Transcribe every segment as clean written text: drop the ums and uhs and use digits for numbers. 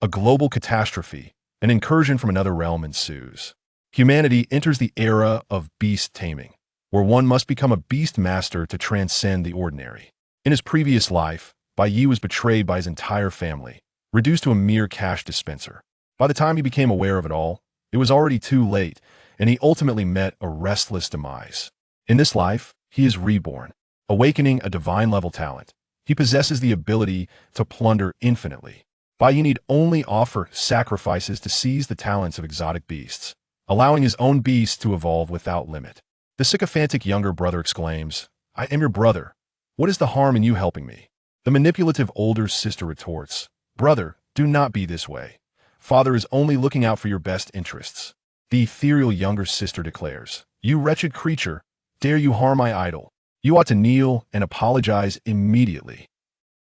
A global catastrophe, an incursion from another realm ensues. Humanity enters the era of beast taming, where one must become a beast master to transcend the ordinary. In his previous life, Bai Ye was betrayed by his entire family, reduced to a mere cash dispenser. By the time he became aware of it all, it was already too late, and he ultimately met a restless demise. In this life, he is reborn, awakening a divine-level talent. He possesses the ability to plunder infinitely. Bai Ye need only offer sacrifices to seize the talents of exotic beasts, allowing his own beast to evolve without limit. The sycophantic younger brother exclaims, "I am your brother. What is the harm in you helping me?" The manipulative older sister retorts, "Brother, do not be this way. Father is only looking out for your best interests." The ethereal younger sister declares, "You wretched creature, dare you harm my idol? You ought to kneel and apologize immediately."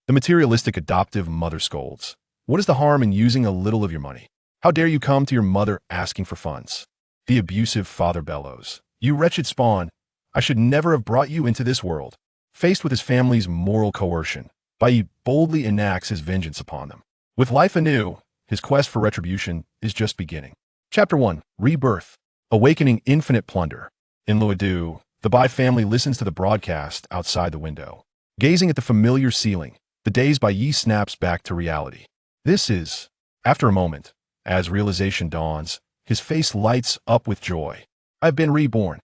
The materialistic adoptive mother scolds, "What is the harm in using a little of your money? How dare you come to your mother asking for funds?" The abusive father bellows, "You wretched spawn, I should never have brought you into this world." Faced with his family's moral coercion, Bai Ye boldly enacts his vengeance upon them. With life anew, his quest for retribution is just beginning. Chapter 1. Rebirth. Awakening infinite plunder. In Luodu, the Bai family listens to the broadcast outside the window. Gazing at the familiar ceiling, the dazed Bai Ye snaps back to reality. This is... After a moment, as realization dawns, his face lights up with joy. "I've been reborn.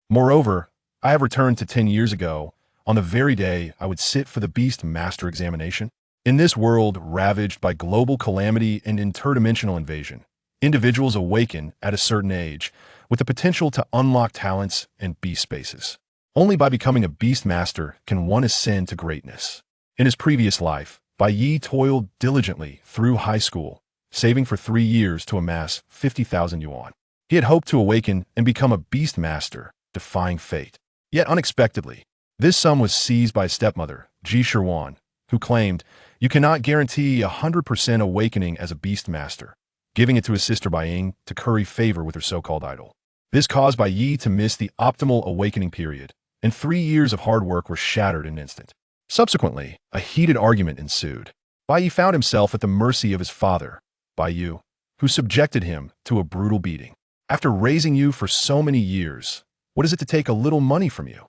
Moreover, I have returned to 10 years ago, on the very day I would sit for the Beast Master examination." In this world ravaged by global calamity and interdimensional invasion, individuals awaken at a certain age with the potential to unlock talents and beast spaces. Only by becoming a Beast Master can one ascend to greatness. In his previous life, Bai Ye toiled diligently through high school, saving for 3 years to amass 50,000 yuan. He had hoped to awaken and become a Beast Master, defying fate. Yet unexpectedly, this sum was seized by his stepmother, Ji Shirwan, who claimed, "You cannot guarantee 100% awakening as a Beast Master," giving it to his sister Bai Ying to curry favor with her so-called idol. This caused Bai Ye to miss the optimal awakening period, and 3 years of hard work were shattered in an instant. Subsequently, a heated argument ensued. Bai Ye found himself at the mercy of his father, Bai Yu, who subjected him to a brutal beating. "After raising you for so many years, what is it to take a little money from you?"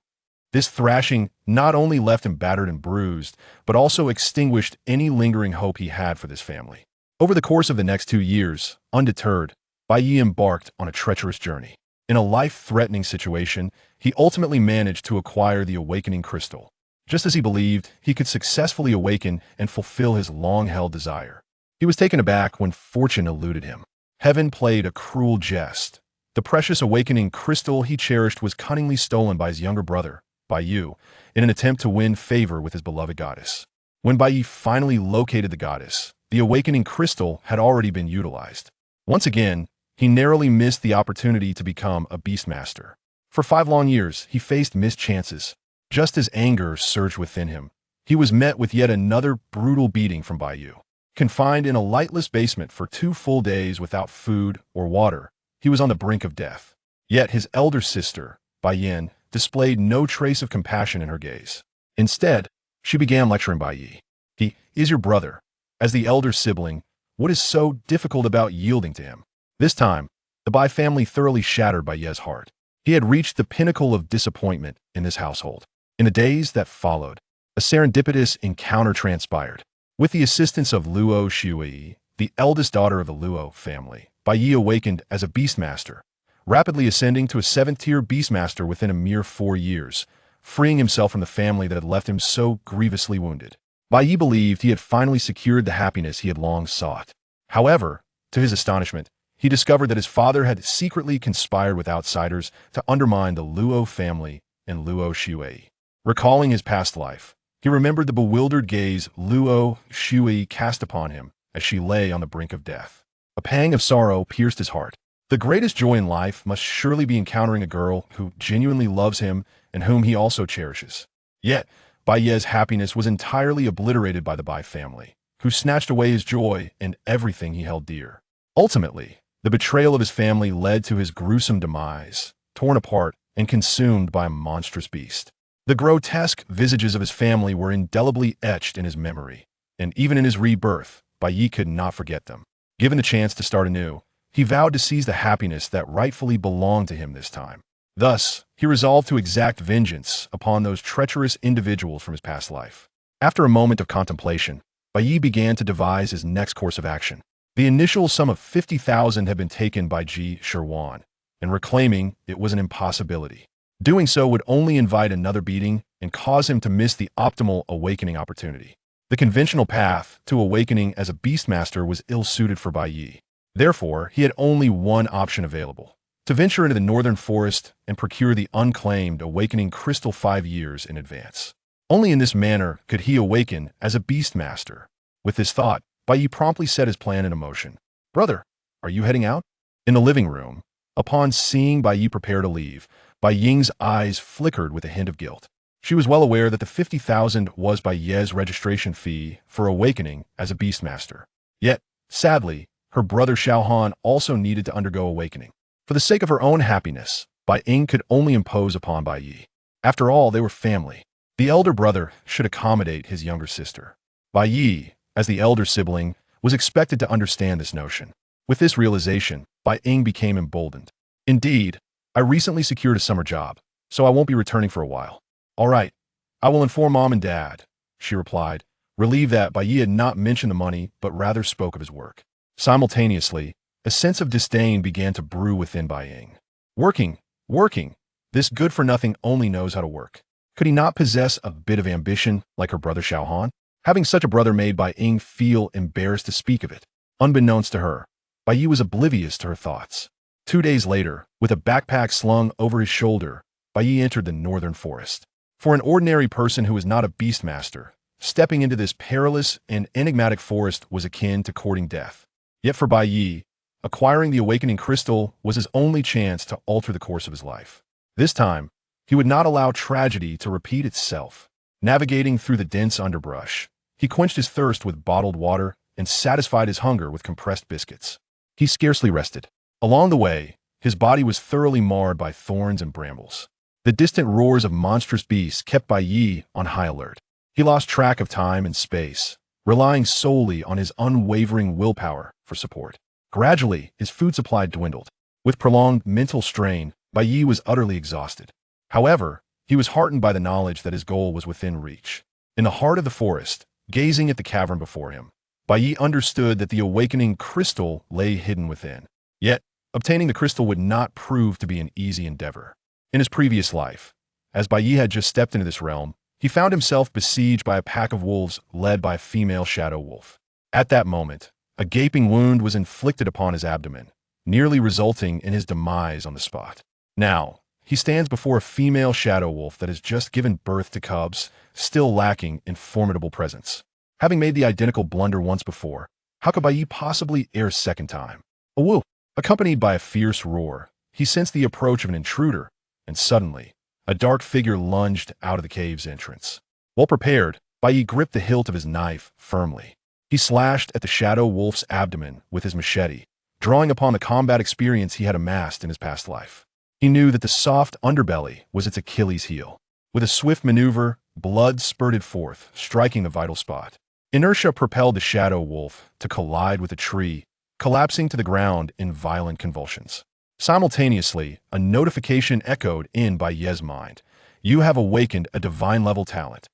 This thrashing not only left him battered and bruised, but also extinguished any lingering hope he had for this family. Over the course of the next 2 years, undeterred, Bai Ye embarked on a treacherous journey. In a life-threatening situation, he ultimately managed to acquire the awakening crystal, just as he believed he could successfully awaken and fulfill his long-held desire. He was taken aback when fortune eluded him. Heaven played a cruel jest. The precious awakening crystal he cherished was cunningly stolen by his younger brother, Bai Yu, in an attempt to win favor with his beloved goddess. When Bai Ye finally located the goddess, the awakening crystal had already been utilized. Once again, he narrowly missed the opportunity to become a Beast Master. For 5 long years, he faced missed chances. Just as anger surged within him, he was met with yet another brutal beating from Bai Yu. Confined in a lightless basement for 2 full days without food or water, he was on the brink of death. Yet his elder sister, Bai Yin, displayed no trace of compassion in her gaze. Instead, she began lecturing Bai Ye. "He is your brother. As the elder sibling, what is so difficult about yielding to him?" This time, the Bai family thoroughly shattered Bai Ye's heart. He had reached the pinnacle of disappointment in this household. In the days that followed, a serendipitous encounter transpired. With the assistance of Luo Shui, the eldest daughter of the Luo family, Bai Ye awakened as a Beast Master, rapidly ascending to a 7th-tier Beastmaster within a mere 4 years, freeing himself from the family that had left him so grievously wounded. Bai Ye believed he had finally secured the happiness he had long sought. However, to his astonishment, he discovered that his father had secretly conspired with outsiders to undermine the Luo family and Luo Shui. Recalling his past life, he remembered the bewildered gaze Luo Shui cast upon him as she lay on the brink of death. A pang of sorrow pierced his heart. The greatest joy in life must surely be encountering a girl who genuinely loves him and whom he also cherishes. Yet, Bai Ye's happiness was entirely obliterated by the Bai family, who snatched away his joy and everything he held dear. Ultimately, the betrayal of his family led to his gruesome demise, torn apart and consumed by a monstrous beast. The grotesque visages of his family were indelibly etched in his memory, and even in his rebirth, Bai Ye could not forget them. Given the chance to start anew, he vowed to seize the happiness that rightfully belonged to him this time. Thus, he resolved to exact vengeance upon those treacherous individuals from his past life. After a moment of contemplation, Bai Ye began to devise his next course of action. The initial sum of 50,000 had been taken by Ji Sherwan, and reclaiming it was an impossibility. Doing so would only invite another beating and cause him to miss the optimal awakening opportunity. The conventional path to awakening as a Beastmaster was ill-suited for Bai Ye. Therefore, he had only one option available: to venture into the northern forest and procure the unclaimed awakening crystal 5 years in advance. Only in this manner could he awaken as a Beastmaster. With this thought, Bai Ye promptly set his plan in motion. "Brother, are you heading out?" In the living room, upon seeing Bai Ye prepare to leave, Bai Ying's eyes flickered with a hint of guilt. She was well aware that the 50,000 was Bai Ye's registration fee for awakening as a Beastmaster. Yet, sadly, her brother Xiaohan also needed to undergo awakening. For the sake of her own happiness, Bai Ying could only impose upon Bai Ye. After all, they were family. The elder brother should accommodate his younger sister. Bai Ye, as the elder sibling, was expected to understand this notion. With this realization, Bai Ying became emboldened. "Indeed, I recently secured a summer job, so I won't be returning for a while." "All right, I will inform Mom and Dad," she replied, relieved that Bai Ye had not mentioned the money but rather spoke of his work. Simultaneously, a sense of disdain began to brew within Bai Ying. Working. This good-for-nothing only knows how to work. Could he not possess a bit of ambition like her brother Xiaohan? Having such a brother made Bai Ying feel embarrassed to speak of it. Unbeknownst to her, Bai Ye was oblivious to her thoughts. 2 days later, with a backpack slung over his shoulder, Bai Ye entered the northern forest. For an ordinary person who was not a Beastmaster, stepping into this perilous and enigmatic forest was akin to courting death. Yet for Bai Ye, acquiring the awakening crystal was his only chance to alter the course of his life. This time, he would not allow tragedy to repeat itself. Navigating through the dense underbrush, he quenched his thirst with bottled water and satisfied his hunger with compressed biscuits. He scarcely rested. Along the way, his body was thoroughly marred by thorns and brambles. The distant roars of monstrous beasts kept Bai Ye on high alert. He lost track of time and space, relying solely on his unwavering willpower for support. Gradually, his food supply dwindled. With prolonged mental strain, Bai Ye was utterly exhausted. However, he was heartened by the knowledge that his goal was within reach. In the heart of the forest, gazing at the cavern before him, Bai Ye understood that the awakening crystal lay hidden within. Yet, obtaining the crystal would not prove to be an easy endeavor. In his previous life, as Bai Ye had just stepped into this realm, he found himself besieged by a pack of wolves led by a female shadow wolf. At that moment, a gaping wound was inflicted upon his abdomen, nearly resulting in his demise on the spot. Now, he stands before a female shadow wolf that has just given birth to cubs, still lacking in formidable presence. Having made the identical blunder once before, how could Bai Ye possibly err a second time? A whoop, accompanied by a fierce roar, he sensed the approach of an intruder, and suddenly, a dark figure lunged out of the cave's entrance. Well prepared, Bai Ye gripped the hilt of his knife firmly. He slashed at the shadow wolf's abdomen with his machete, drawing upon the combat experience he had amassed in his past life. He knew that the soft underbelly was its Achilles heel. With a swift maneuver, blood spurted forth, striking the vital spot. Inertia propelled the shadow wolf to collide with a tree, collapsing to the ground in violent convulsions. Simultaneously, a notification echoed in Bai Ye's mind. "You have awakened a divine-level talent.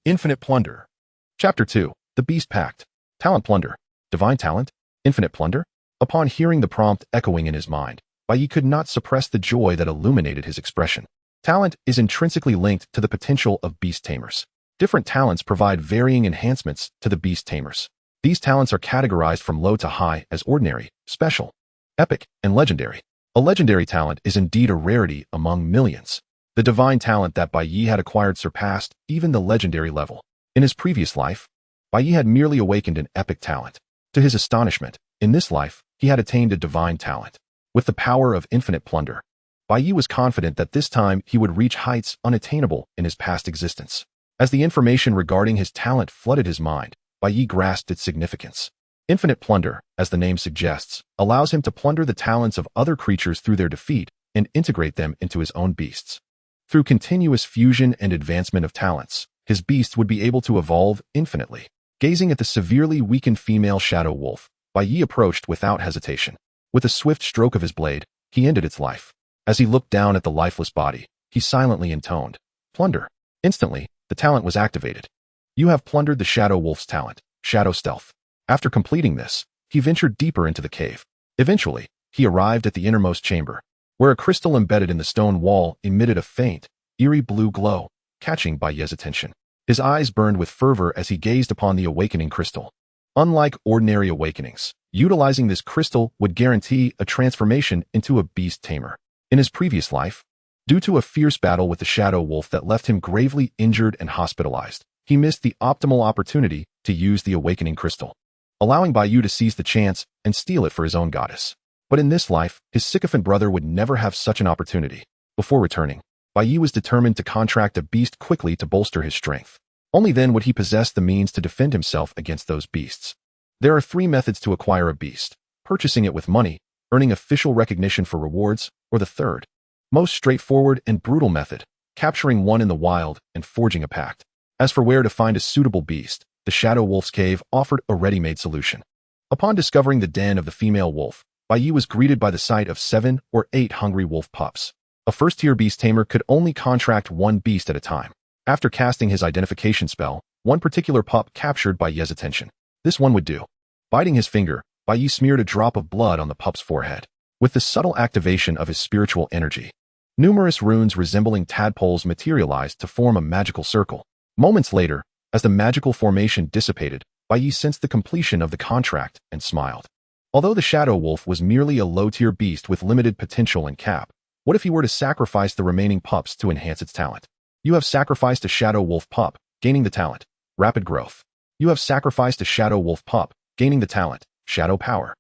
Infinite Plunder." Chapter 2. The Beast Pact. Talent Plunder. Divine Talent? Infinite Plunder? Upon hearing the prompt echoing in his mind, Bai Ye could not suppress the joy that illuminated his expression. Talent is intrinsically linked to the potential of beast tamers. Different talents provide varying enhancements to the beast tamers. These talents are categorized from low to high as ordinary, special, epic, and legendary. A legendary talent is indeed a rarity among millions. The divine talent that Bai Ye had acquired surpassed even the legendary level. In his previous life, Bai Ye had merely awakened an epic talent. To his astonishment, in this life, he had attained a divine talent. With the power of infinite plunder, Bai Ye was confident that this time he would reach heights unattainable in his past existence. As the information regarding his talent flooded his mind, Bai Ye grasped its significance. Infinite plunder, as the name suggests, allows him to plunder the talents of other creatures through their defeat and integrate them into his own beasts. Through continuous fusion and advancement of talents, his beasts would be able to evolve infinitely. Gazing at the severely weakened female shadow wolf, Bai Ye approached without hesitation. With a swift stroke of his blade, he ended its life. As he looked down at the lifeless body, he silently intoned, "Plunder." Instantly, the talent was activated. You have plundered the Shadow Wolf's talent, Shadow Stealth. After completing this, he ventured deeper into the cave. Eventually, he arrived at the innermost chamber, where a crystal embedded in the stone wall emitted a faint, eerie blue glow, catching Bai Ye's attention. His eyes burned with fervor as he gazed upon the awakening crystal. Unlike ordinary awakenings, utilizing this crystal would guarantee a transformation into a beast tamer. In his previous life, due to a fierce battle with the Shadow Wolf that left him gravely injured and hospitalized, he missed the optimal opportunity to use the awakening crystal, allowing Bai Ye to seize the chance and steal it for his own goddess. But in this life, his sycophant brother would never have such an opportunity. Before returning, Bai Ye was determined to contract a beast quickly to bolster his strength. Only then would he possess the means to defend himself against those beasts. There are 3 methods to acquire a beast: purchasing it with money, earning official recognition for rewards, or the third, most straightforward and brutal method, capturing one in the wild and forging a pact. As for where to find a suitable beast, the Shadow Wolf's cave offered a ready-made solution. Upon discovering the den of the female wolf, Bai Ye was greeted by the sight of 7 or 8 hungry wolf pups. A first-tier beast tamer could only contract one beast at a time. After casting his identification spell, one particular pup captured Bai Ye's attention. This one would do. Biting his finger, Bai Ye smeared a drop of blood on the pup's forehead. With the subtle activation of his spiritual energy, numerous runes resembling tadpoles materialized to form a magical circle. Moments later, as the magical formation dissipated, Bai Ye sensed the completion of the contract and smiled. Although the Shadow Wolf was merely a low-tier beast with limited potential and cap, what if he were to sacrifice the remaining pups to enhance its talent? You have sacrificed a Shadow Wolf pup, gaining the talent, Rapid Growth. You have sacrificed a Shadow Wolf pup, gaining the talent, Shadow Power.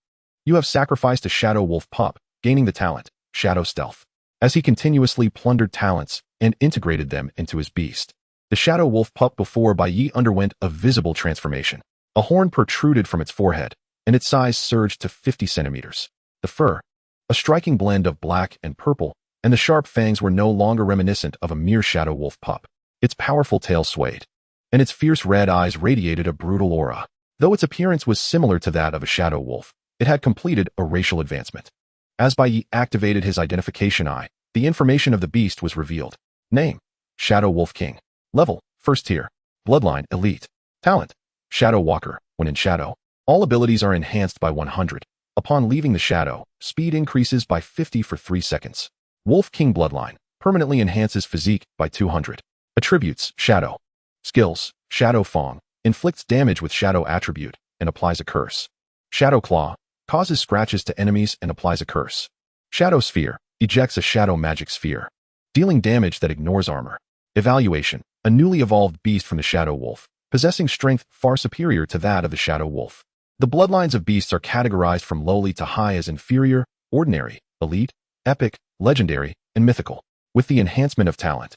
You have sacrificed a Shadow Wolf pup, gaining the talent, Shadow Stealth. As he continuously plundered talents and integrated them into his beast, the Shadow Wolf pup before Bai Ye underwent a visible transformation. A horn protruded from its forehead, and its size surged to 50 centimeters. The fur, a striking blend of black and purple, and the sharp fangs were no longer reminiscent of a mere Shadow Wolf pup. Its powerful tail swayed, and its fierce red eyes radiated a brutal aura. Though its appearance was similar to that of a Shadow Wolf, it had completed a racial advancement. As Bai Ye activated his identification eye, the information of the beast was revealed. Name: Shadow Wolf King. Level: First Tier. Bloodline: Elite. Talent: Shadow Walker. When in shadow, all abilities are enhanced by 100. Upon leaving the shadow, speed increases by 50 for 3 seconds. Wolf King Bloodline permanently enhances physique by 200. Attributes: Shadow. Skills: Shadow Fong inflicts damage with Shadow attribute and applies a curse. Shadow Claw causes scratches to enemies and applies a curse. Shadow Sphere ejects a shadow magic sphere, dealing damage that ignores armor. Evaluation: a newly evolved beast from the Shadow Wolf, possessing strength far superior to that of the Shadow Wolf. The bloodlines of beasts are categorized from lowly to high as inferior, ordinary, elite, epic, legendary, and mythical. With the enhancement of talent,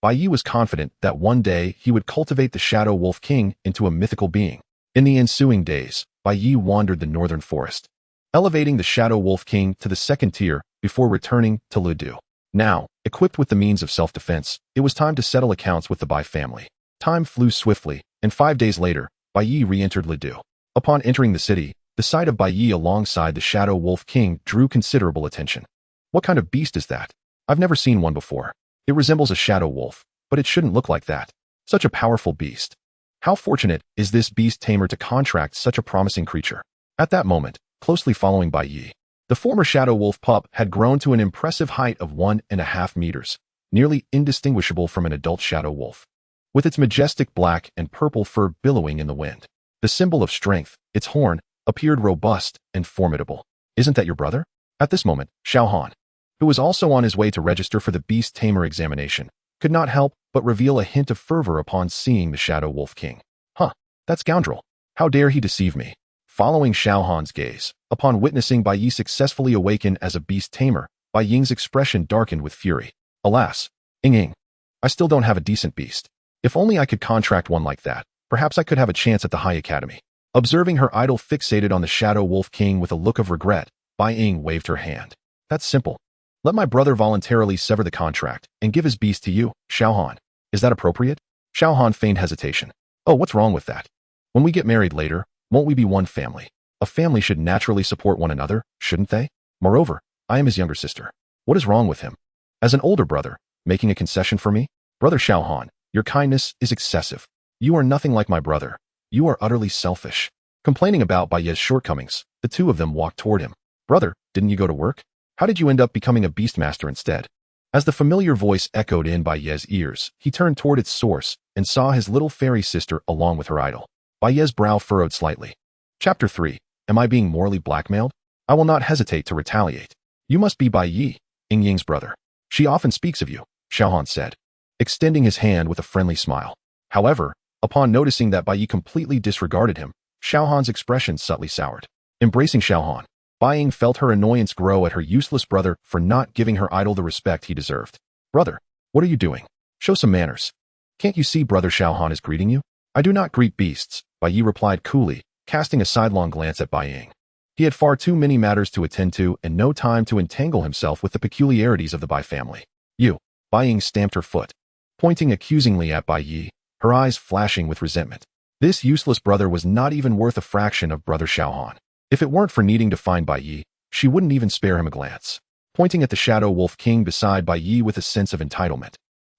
Bai Ye was confident that one day he would cultivate the Shadow Wolf King into a mythical being. In the ensuing days, Bai Ye wandered the northern forest, elevating the Shadow Wolf King to the 2nd tier before returning to Ledu. Now, equipped with the means of self-defense, it was time to settle accounts with the Bai family. Time flew swiftly, and 5 days later, Bai Ye re-entered Ledu. Upon entering the city, the sight of Bai Ye alongside the Shadow Wolf King drew considerable attention. What kind of beast is that? I've never seen one before. It resembles a Shadow Wolf, but it shouldn't look like that. Such a powerful beast. How fortunate is this beast tamer to contract such a promising creature? At that moment, closely following Bai Ye, the former Shadow Wolf pup had grown to an impressive height of 1.5 meters, nearly indistinguishable from an adult Shadow Wolf. With its majestic black and purple fur billowing in the wind, the symbol of strength, its horn, appeared robust and formidable. Isn't that your brother? At this moment, Xiao Han, who was also on his way to register for the Beast Tamer examination, could not help but reveal a hint of fervor upon seeing the Shadow Wolf King. Huh, that scoundrel. How dare he deceive me? Following Xiao Han's gaze, upon witnessing Bai Ye successfully awaken as a beast tamer, Bai Ying's expression darkened with fury. Alas, Ying, I still don't have a decent beast. If only I could contract one like that, perhaps I could have a chance at the High Academy. Observing her idol fixated on the Shadow Wolf King with a look of regret, Bai Ying waved her hand. That's simple. Let my brother voluntarily sever the contract and give his beast to you, Xiao Han. Is that appropriate? Xiao Han feigned hesitation. Oh, what's wrong with that? When we get married later, won't we be one family? A family should naturally support one another, shouldn't they? Moreover, I am his younger sister. What is wrong with him? As an older brother, making a concession for me? Brother Xiaohan, your kindness is excessive. You are nothing like my brother. You are utterly selfish. Complaining about Bai Ye's shortcomings, the two of them walked toward him. Brother, didn't you go to work? How did you end up becoming a beastmaster instead? As the familiar voice echoed in Bai Ye's ears, he turned toward its source and saw his little fairy sister along with her idol. Bai Ye's brow furrowed slightly. Chapter 3. Am I being morally blackmailed? I will not hesitate to retaliate. You must be Bai Ye, Ying Ying's brother. She often speaks of you, Xiaohan said, extending his hand with a friendly smile. However, upon noticing that Bai Ye completely disregarded him, Xiaohan's expression subtly soured. Embracing Xiaohan, Bai Ying felt her annoyance grow at her useless brother for not giving her idol the respect he deserved. Brother, what are you doing? Show some manners. Can't you see brother Xiaohan is greeting you? I do not greet beasts, Bai Ye replied coolly, casting a sidelong glance at Bai Ying. He had far too many matters to attend to and no time to entangle himself with the peculiarities of the Bai family. You. Bai Ying stamped her foot, pointing accusingly at Bai Ye, her eyes flashing with resentment. This useless brother was not even worth a fraction of brother Xiaohan. If it weren't for needing to find Bai Ye, she wouldn't even spare him a glance. Pointing at the Shadow Wolf King beside Bai Ye with a sense of entitlement,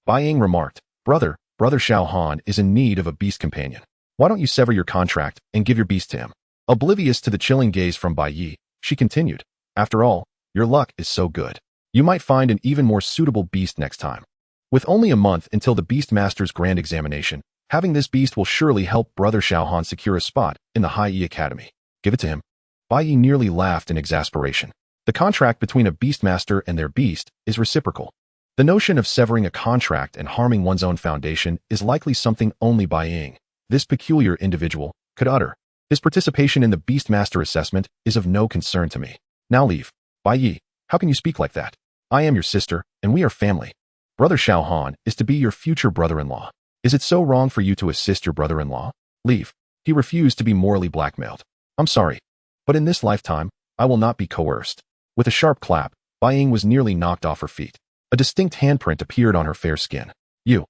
Bai Ying remarked, brother Xiaohan is in need of a beast companion. Why don't you sever your contract and give your beast to him? Oblivious to the chilling gaze from Bai Ye, she continued, after all, your luck is so good. You might find an even more suitable beast next time. With only a month until the Beastmaster's grand examination, having this beast will surely help brother Xiaohan secure a spot in the High Yi Academy. Give it to him. Bai Ye nearly laughed in exasperation. The contract between a Beastmaster and their beast is reciprocal. The notion of severing a contract and harming one's own foundation is likely something only Bai Ying, this peculiar individual, could utter. His participation in the Beastmaster assessment is of no concern to me. Now leave. Bai Ye, how can you speak like that? I am your sister, and we are family. Brother Xiaohan is to be your future brother-in-law. Is it so wrong for you to assist your brother-in-law? Leave. He refused to be morally blackmailed. I'm sorry, but in this lifetime, I will not be coerced. With a sharp clap, Bai Ying was nearly knocked off her feet. A distinct handprint appeared on her fair skin. You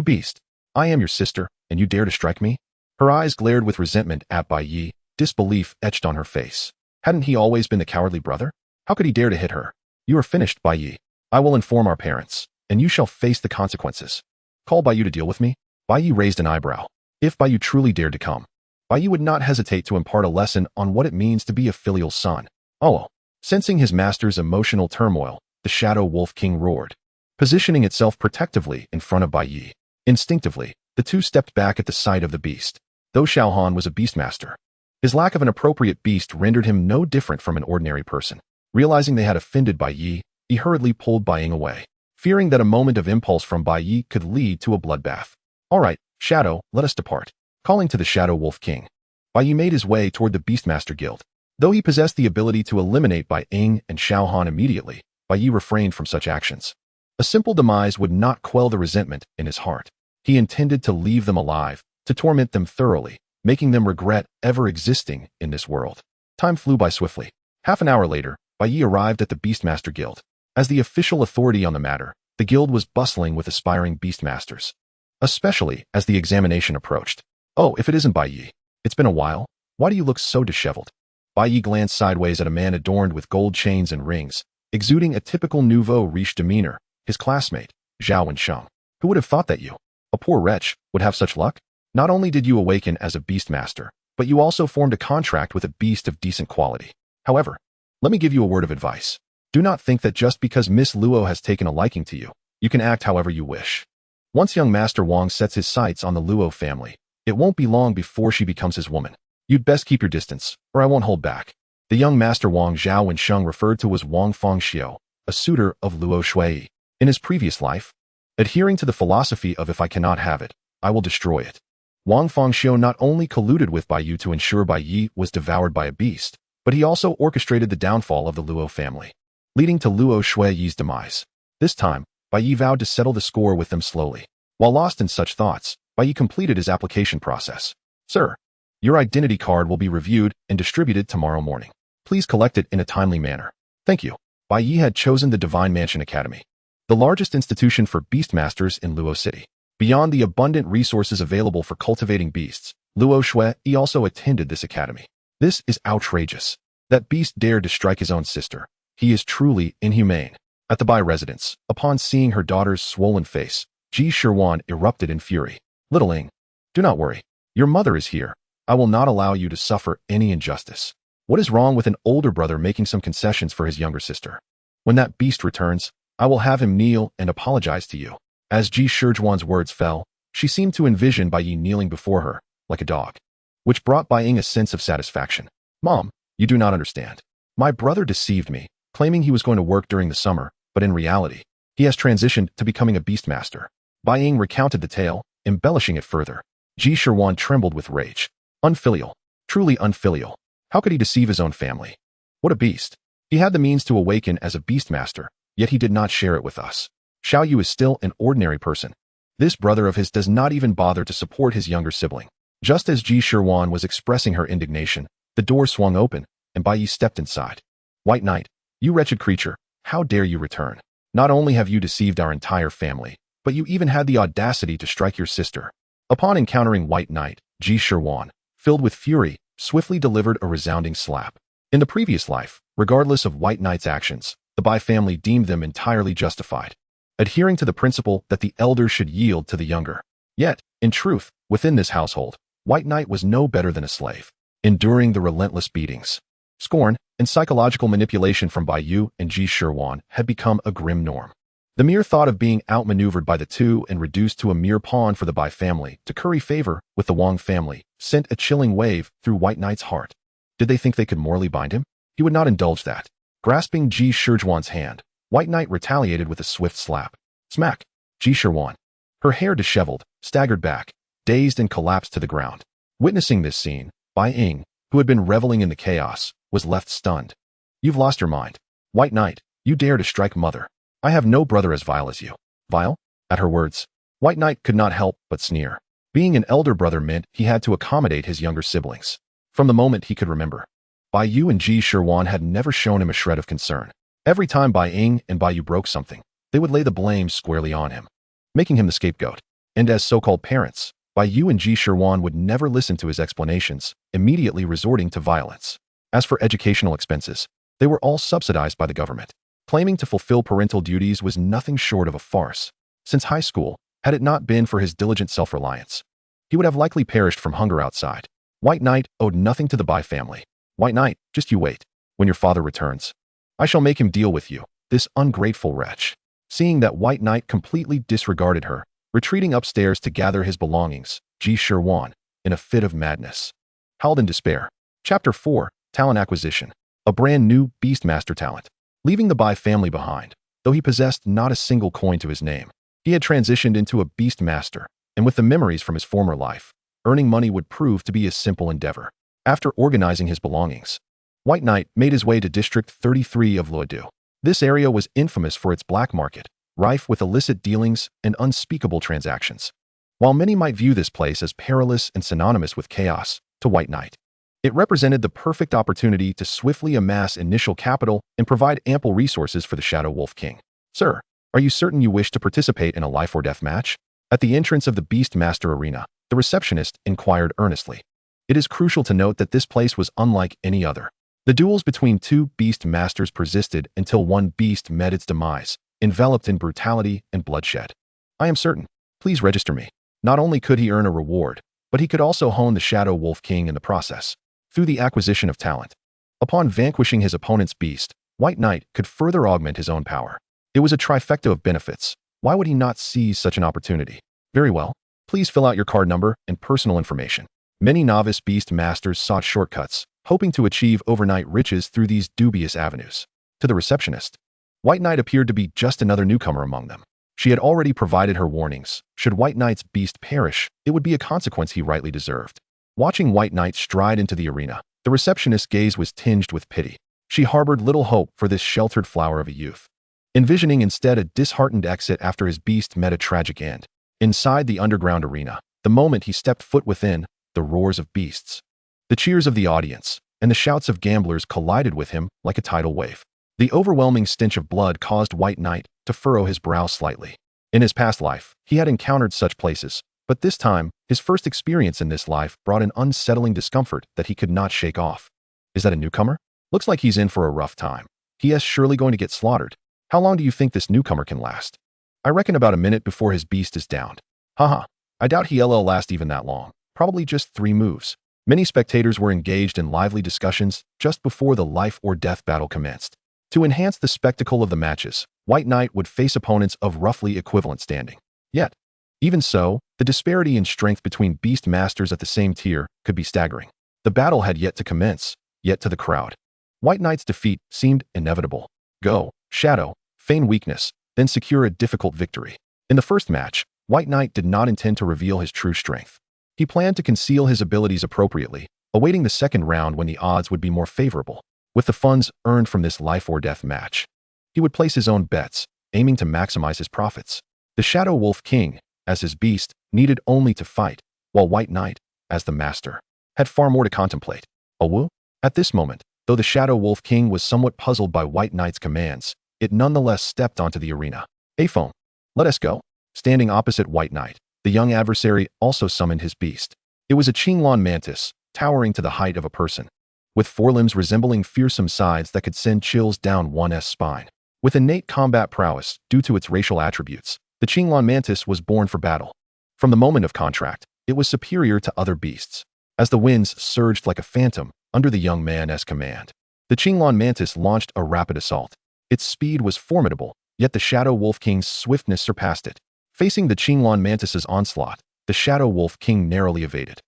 beast. I am your sister, and you dare to strike me? Her eyes glared with resentment at Bai Ye, disbelief etched on her face. Hadn't he always been the cowardly brother? How could he dare to hit her? You are finished, Bai Ye. I will inform our parents, and you shall face the consequences. Call Bai Ye to deal with me? Bai Ye raised an eyebrow. If Bai Ye truly dared to come, Bai Ye would not hesitate to impart a lesson on what it means to be a filial son. Oh, sensing his master's emotional turmoil, the Shadow Wolf King roared, positioning itself protectively in front of Bai Ye. Instinctively, the two stepped back at the sight of the beast. Though Xiaohan was a beastmaster, his lack of an appropriate beast rendered him no different from an ordinary person. Realizing they had offended Bai Ye, he hurriedly pulled Bai Ying away, fearing that a moment of impulse from Bai Ye could lead to a bloodbath. All right, Shadow, let us depart. Calling to the Shadow Wolf King, Bai Ye made his way toward the Beastmaster Guild. Though he possessed the ability to eliminate Bai Ying and Xiaohan immediately, Bai Ye refrained from such actions. A simple demise would not quell the resentment in his heart. He intended to leave them alive, to torment them thoroughly, making them regret ever existing in this world. Time flew by swiftly. Half an hour later, Bai Ye arrived at the Beastmaster Guild. As the official authority on the matter, the guild was bustling with aspiring beastmasters, especially as the examination approached. Oh, if it isn't Bai Ye. It's been a while. Why do you look so disheveled? Bai Ye glanced sideways at a man adorned with gold chains and rings, exuding a typical nouveau riche demeanor, his classmate, Zhao Wensheng. Who would have thought that you, a poor wretch, would have such luck? Not only did you awaken as a beastmaster, but you also formed a contract with a beast of decent quality. However, let me give you a word of advice. Do not think that just because Miss Luo has taken a liking to you, you can act however you wish. Once young Master Wang sets his sights on the Luo family, it won't be long before she becomes his woman. You'd best keep your distance, or I won't hold back. The young Master Wang Zhao Wensheng referred to as Wang Fengxiu, a suitor of Luo Shui. In his previous life, adhering to the philosophy of if I cannot have it, I will destroy it, Wang Fengxiu not only colluded with Bai Ye to ensure Bai Ye was devoured by a beast, but he also orchestrated the downfall of the Luo family, leading to Luo Shui's demise. This time, Bai Ye vowed to settle the score with them slowly. While lost in such thoughts, Bai Ye completed his application process. Sir, your identity card will be reviewed and distributed tomorrow morning. Please collect it in a timely manner. Thank you. Bai Ye had chosen the Divine Mansion Academy, the largest institution for beastmasters in Luo City. Beyond the abundant resources available for cultivating beasts, Luo Shui also attended this academy. This is outrageous. That beast dared to strike his own sister. He is truly inhumane. At the Bai residence, upon seeing her daughter's swollen face, Ji Shirwan erupted in fury. Little Ing, do not worry. Your mother is here. I will not allow you to suffer any injustice. What is wrong with an older brother making some concessions for his younger sister? When that beast returns, I will have him kneel and apologize to you. As Ji Shirjuan's words fell, she seemed to envision Bai Ye kneeling before her, like a dog, which brought Bai Ying a sense of satisfaction. Mom, you do not understand. My brother deceived me, claiming he was going to work during the summer, but in reality, he has transitioned to becoming a beastmaster. Bai Ying recounted the tale, embellishing it further. Ji Shirwan trembled with rage. Unfilial. Truly unfilial. How could he deceive his own family? What a beast. He had the means to awaken as a beastmaster, yet he did not share it with us. Xiao Yu is still an ordinary person. This brother of his does not even bother to support his younger sibling. Just as Ji Shirwan was expressing her indignation, the door swung open, and Bai Ye stepped inside. White Knight, you wretched creature, how dare you return? Not only have you deceived our entire family, but you even had the audacity to strike your sister. Upon encountering White Knight, Ji Shirwan, filled with fury, swiftly delivered a resounding slap. In the previous life, regardless of White Knight's actions, the Bai family deemed them entirely justified, adhering to the principle that the elder should yield to the younger. Yet, in truth, within this household, White Knight was no better than a slave, enduring the relentless beatings. Scorn and psychological manipulation from Bai Yu and Ji Shirwan had become a grim norm. The mere thought of being outmaneuvered by the two and reduced to a mere pawn for the Bai family to curry favor with the Wang family sent a chilling wave through White Knight's heart. Did they think they could morally bind him? He would not indulge that. Grasping Ji Shirjuan's hand, White Knight retaliated with a swift slap. Smack! Ji Shirwan, her hair disheveled, staggered back, dazed and collapsed to the ground. Witnessing this scene, Bai Ying, who had been reveling in the chaos, was left stunned. You've lost your mind. White Knight, you dare to strike mother. I have no brother as vile as you. Vile? At her words, White Knight could not help but sneer. Being an elder brother meant he had to accommodate his younger siblings. From the moment he could remember, Bai Yu and Ji Shirwan had never shown him a shred of concern. Every time Bai Ying and Bai Yu broke something, they would lay the blame squarely on him, making him the scapegoat. And as so-called parents, Bai Yu and Ji Shirwan would never listen to his explanations, immediately resorting to violence. As for educational expenses, they were all subsidized by the government. Claiming to fulfill parental duties was nothing short of a farce. Since high school, had it not been for his diligent self-reliance, he would have likely perished from hunger outside. White Knight owed nothing to the Bai family. White Knight, just you wait. When your father returns, I shall make him deal with you, this ungrateful wretch. Seeing that White Knight completely disregarded her, retreating upstairs to gather his belongings, Ji Shirwan, in a fit of madness, howled in despair. Chapter 4, Talent Acquisition. A brand new Beastmaster talent. Leaving the Bai family behind, though he possessed not a single coin to his name, he had transitioned into a Beastmaster, and with the memories from his former life, earning money would prove to be a simple endeavor. After organizing his belongings, White Knight made his way to District 33 of Luodu. This area was infamous for its black market, rife with illicit dealings and unspeakable transactions. While many might view this place as perilous and synonymous with chaos, to White Knight, it represented the perfect opportunity to swiftly amass initial capital and provide ample resources for the Shadow Wolf King. Sir, are you certain you wish to participate in a life-or-death match? At the entrance of the Beastmaster Arena, the receptionist inquired earnestly. It is crucial to note that this place was unlike any other. The duels between two Beastmasters persisted until one beast met its demise, enveloped in brutality and bloodshed. I am certain. Please register me. Not only could he earn a reward, but he could also hone the Shadow Wolf King in the process, through the acquisition of talent. Upon vanquishing his opponent's beast, White Knight could further augment his own power. It was a trifecta of benefits. Why would he not seize such an opportunity? Very well. Please fill out your card number and personal information. Many novice beast masters sought shortcuts, hoping to achieve overnight riches through these dubious avenues. To the receptionist, White Knight appeared to be just another newcomer among them. She had already provided her warnings. Should White Knight's beast perish, it would be a consequence he rightly deserved. Watching White Knight stride into the arena, the receptionist's gaze was tinged with pity. She harbored little hope for this sheltered flower of a youth, envisioning instead a disheartened exit after his beast met a tragic end. Inside the underground arena, the moment he stepped foot within, the roars of beasts, the cheers of the audience, and the shouts of gamblers collided with him like a tidal wave. The overwhelming stench of blood caused White Knight to furrow his brow slightly. In his past life, he had encountered such places, But this time, his first experience in this life brought an unsettling discomfort that he could not shake off. Is that a newcomer? Looks like he's in for a rough time. He is surely going to get slaughtered. How long do you think this newcomer can last? I reckon about a minute before his beast is downed. Haha, I doubt he'll last even that long. Probably just 3 moves. Many spectators were engaged in lively discussions just before the life or death battle commenced. To enhance the spectacle of the matches, White Knight would face opponents of roughly equivalent standing. Yet, even so, the disparity in strength between beast masters at the same tier could be staggering. The battle had yet to commence, yet to the crowd, White Knight's defeat seemed inevitable. Go, Shadow, feign weakness, then secure a difficult victory. In the first match, White Knight did not intend to reveal his true strength. He planned to conceal his abilities appropriately, awaiting the second round when the odds would be more favorable. With the funds earned from this life or death match, he would place his own bets, aiming to maximize his profits. The Shadow Wolf King, as his beast, needed only to fight, while White Knight, as the master, had far more to contemplate. Awu? At this moment, though the Shadow Wolf King was somewhat puzzled by White Knight's commands, it nonetheless stepped onto the arena. Aphone, let us go. Standing opposite White Knight, the young adversary also summoned his beast. It was a Qinglong mantis, towering to the height of a person, with forelimbs resembling fearsome sides that could send chills down one's spine. With innate combat prowess due to its racial attributes, the Qinglong mantis was born for battle. From the moment of contract, it was superior to other beasts. As the winds surged like a phantom under the young man's command, the Qinglong mantis launched a rapid assault. Its speed was formidable, yet the Shadow Wolf King's swiftness surpassed it. Facing the Qinglong mantis's onslaught, the Shadow Wolf King narrowly evaded,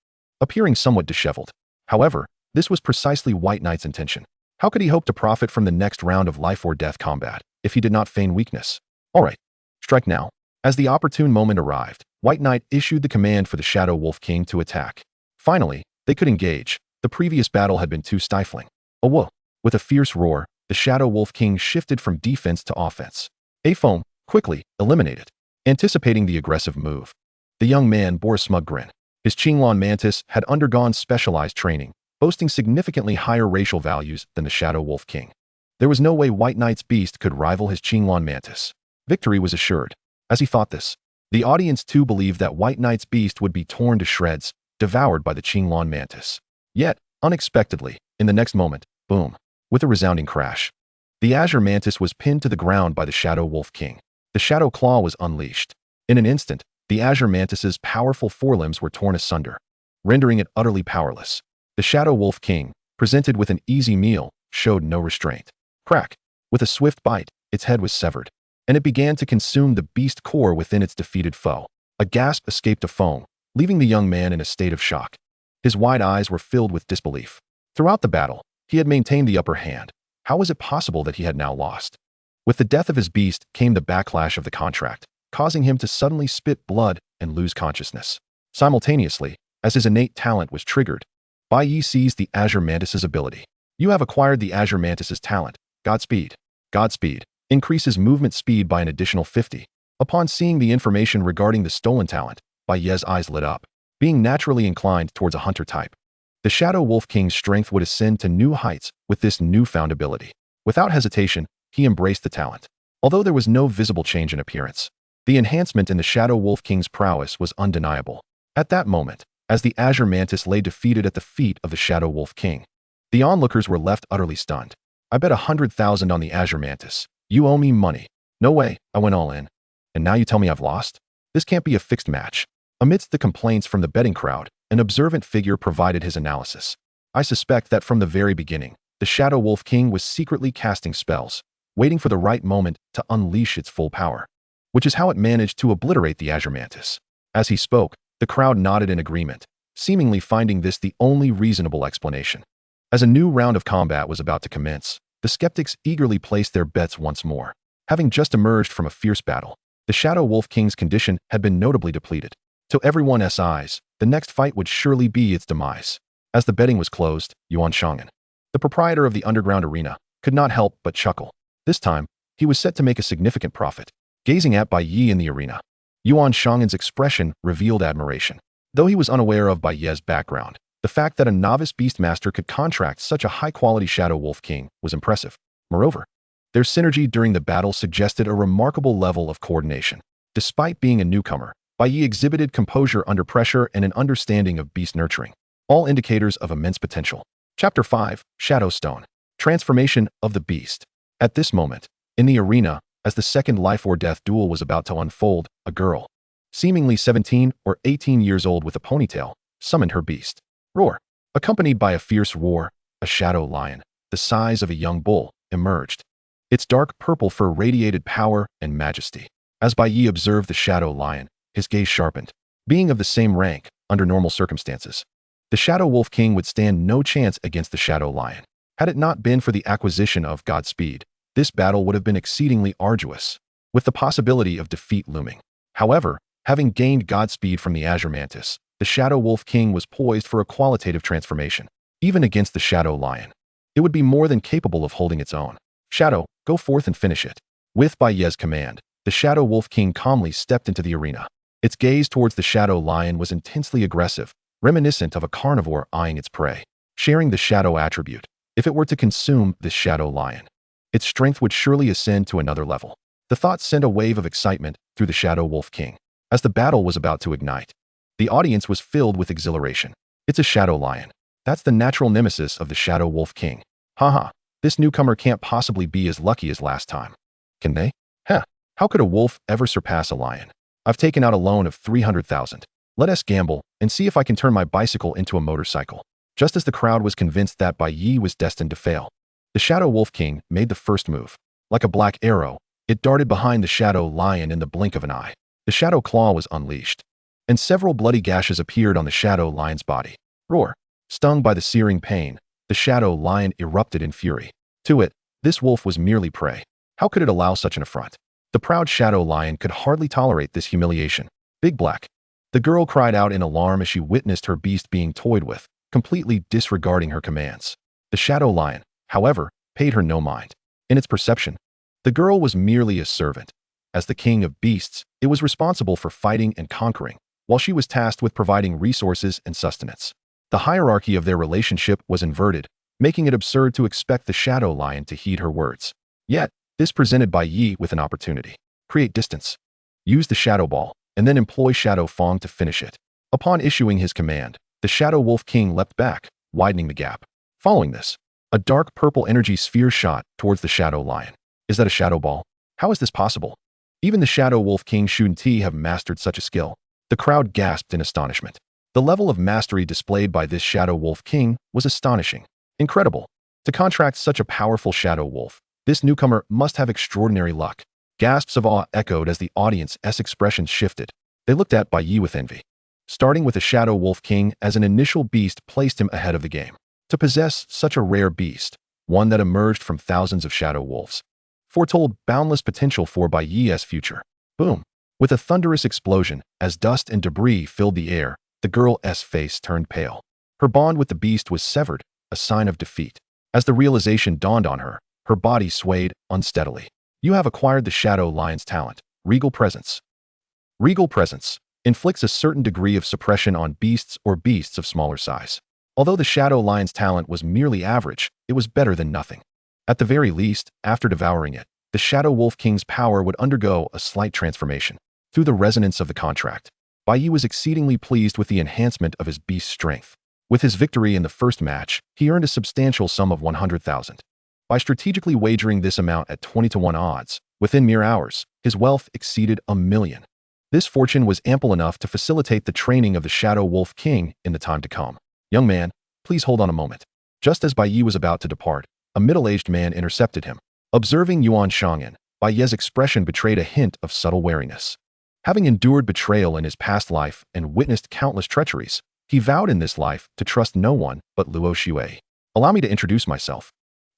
appearing somewhat disheveled. However, this was precisely White Knight's intention. How could he hope to profit from the next round of life or death combat if he did not feign weakness? All right, strike now. As the opportune moment arrived, White Knight issued the command for the Shadow Wolf King to attack. Finally, they could engage. The previous battle had been too stifling. Awo! With a fierce roar, the Shadow Wolf King shifted from defense to offense. Aphone, quickly, eliminated. Anticipating the aggressive move, the young man bore a smug grin. His Qinglong mantis had undergone specialized training, boasting significantly higher racial values than the Shadow Wolf King. There was no way White Knight's beast could rival his Qinglong mantis. Victory was assured. As he thought this, the audience too believed that White Knight's beast would be torn to shreds, devoured by the Qinglong mantis. Yet, unexpectedly, in the next moment, boom, with a resounding crash, the Azure Mantis was pinned to the ground by the Shadow Wolf King. The Shadow Claw was unleashed. In an instant, the Azure Mantis's powerful forelimbs were torn asunder, rendering it utterly powerless. The Shadow Wolf King, presented with an easy meal, showed no restraint. Crack! With a swift bite, its head was severed, and it began to consume the beast core within its defeated foe. A gasp escaped a foam, leaving the young man in a state of shock. His wide eyes were filled with disbelief. Throughout the battle, he had maintained the upper hand. How was it possible that he had now lost? With the death of his beast came the backlash of the contract, causing him to suddenly spit blood and lose consciousness. Simultaneously, as his innate talent was triggered, Bai Ye seized the Azure Mantis's ability. You have acquired the Azure Mantis's talent. Godspeed. Godspeed. Increases movement speed by an additional 50. Upon seeing the information regarding the stolen talent, Bai Ye's eyes lit up. Being naturally inclined towards a hunter type, the Shadow Wolf King's strength would ascend to new heights with this newfound ability. Without hesitation, he embraced the talent. Although there was no visible change in appearance, the enhancement in the Shadow Wolf King's prowess was undeniable. At that moment, as the Azure Mantis lay defeated at the feet of the Shadow Wolf King, the onlookers were left utterly stunned. I bet 100,000 on the Azure Mantis. You owe me money. No way, I went all in. And now you tell me I've lost? This can't be a fixed match. Amidst the complaints from the betting crowd, an observant figure provided his analysis. I suspect that from the very beginning, the Shadow Wolf King was secretly casting spells, waiting for the right moment to unleash its full power, which is how it managed to obliterate the Azure Mantis. As he spoke, the crowd nodded in agreement, seemingly finding this the only reasonable explanation. As a new round of combat was about to commence, the skeptics eagerly placed their bets once more. Having just emerged from a fierce battle, the Shadow Wolf King's condition had been notably depleted. To everyone's eyes, the next fight would surely be its demise. As the betting was closed, Yuan Shang'an, the proprietor of the underground arena, could not help but chuckle. This time, he was set to make a significant profit. Gazing at Bai Ye in the arena, Yuan Shang'an's expression revealed admiration. Though he was unaware of Bai Ye's background, the fact that a novice beastmaster could contract such a high-quality Shadow Wolf King was impressive. Moreover, their synergy during the battle suggested a remarkable level of coordination. Despite being a newcomer, Bai Ye exhibited composure under pressure and an understanding of beast nurturing, all indicators of immense potential. Chapter 5, Shadow Stone. Transformation of the Beast. At this moment, in the arena, as the second life or death duel was about to unfold, a girl, seemingly 17 or 18 years old with a ponytail, summoned her beast. Roar. Accompanied by a fierce roar, a shadow lion, the size of a young bull, emerged. Its dark purple fur radiated power and majesty. As Bai Ye observed the shadow lion, his gaze sharpened. Being of the same rank, under normal circumstances, the Shadow Wolf King would stand no chance against the Shadow Lion. Had it not been for the acquisition of Godspeed, this battle would have been exceedingly arduous, with the possibility of defeat looming. However, having gained Godspeed from the Azure Mantis, the Shadow Wolf King was poised for a qualitative transformation. Even against the Shadow Lion, it would be more than capable of holding its own. Shadow, go forth and finish it. With Bai Ye's command, the Shadow Wolf King calmly stepped into the arena. Its gaze towards the Shadow Lion was intensely aggressive, reminiscent of a carnivore eyeing its prey. Sharing the shadow attribute, if it were to consume this Shadow Lion, its strength would surely ascend to another level. The thought sent a wave of excitement through the Shadow Wolf King. As the battle was about to ignite, the audience was filled with exhilaration. It's a Shadow Lion. That's the natural nemesis of the Shadow Wolf King. Haha, this newcomer can't possibly be as lucky as last time. Can they? Heh, how could a wolf ever surpass a lion? I've taken out a loan of 300,000. Let us gamble and see if I can turn my bicycle into a motorcycle. Just as the crowd was convinced that Bai Ye was destined to fail, the Shadow Wolf King made the first move. Like a black arrow, it darted behind the Shadow Lion in the blink of an eye. The Shadow Claw was unleashed, and several bloody gashes appeared on the Shadow Lion's body. Roar. Stung by the searing pain, the Shadow Lion erupted in fury. To it, this wolf was merely prey. How could it allow such an affront? The proud Shadow Lion could hardly tolerate this humiliation. Big Black. The girl cried out in alarm as she witnessed her beast being toyed with, completely disregarding her commands. The Shadow Lion, however, paid her no mind. In its perception, the girl was merely a servant. As the king of beasts, it was responsible for fighting and conquering, while she was tasked with providing resources and sustenance. The hierarchy of their relationship was inverted, making it absurd to expect the Shadow Lion to heed her words. Yet, this presented Bai Ye with an opportunity. Create distance. Use the Shadow Ball, and then employ Shadow Fong to finish it. Upon issuing his command, the Shadow Wolf King leapt back, widening the gap. Following this, a dark purple energy sphere shot towards the Shadow Lion. Is that a Shadow Ball? How is this possible? Even the Shadow Wolf King Shun Ti have mastered such a skill. The crowd gasped in astonishment. The level of mastery displayed by this Shadow Wolf King was astonishing. Incredible. To contract such a powerful Shadow Wolf, this newcomer must have extraordinary luck. Gasps of awe echoed as the audience's expressions shifted. They looked at Bai Ye with envy. Starting with the Shadow Wolf King as an initial beast placed him ahead of the game. To possess such a rare beast, one that emerged from thousands of Shadow Wolves, foretold boundless potential for Bai Ye's future. Boom. With a thunderous explosion, as dust and debris filled the air, the girl's face turned pale. Her bond with the beast was severed, a sign of defeat. As the realization dawned on her, her body swayed unsteadily. You have acquired the Shadow Lion's talent, Regal Presence. Regal Presence inflicts a certain degree of suppression on beasts or beasts of smaller size. Although the Shadow Lion's talent was merely average, it was better than nothing. At the very least, after devouring it, the Shadow Wolf King's power would undergo a slight transformation. Through the resonance of the contract, Bai Ye was exceedingly pleased with the enhancement of his beast's strength. With his victory in the first match, he earned a substantial sum of 100,000. By strategically wagering this amount at 20-to-1 odds, within mere hours, his wealth exceeded 1,000,000. This fortune was ample enough to facilitate the training of the Shadow Wolf King in the time to come. Young man, please hold on a moment. Just as Bai Ye was about to depart, a middle-aged man intercepted him. Observing Yuan Shangyan, Bai Ye's expression betrayed a hint of subtle wariness. Having endured betrayal in his past life and witnessed countless treacheries, he vowed in this life to trust no one but Luo Shui. Allow me to introduce myself.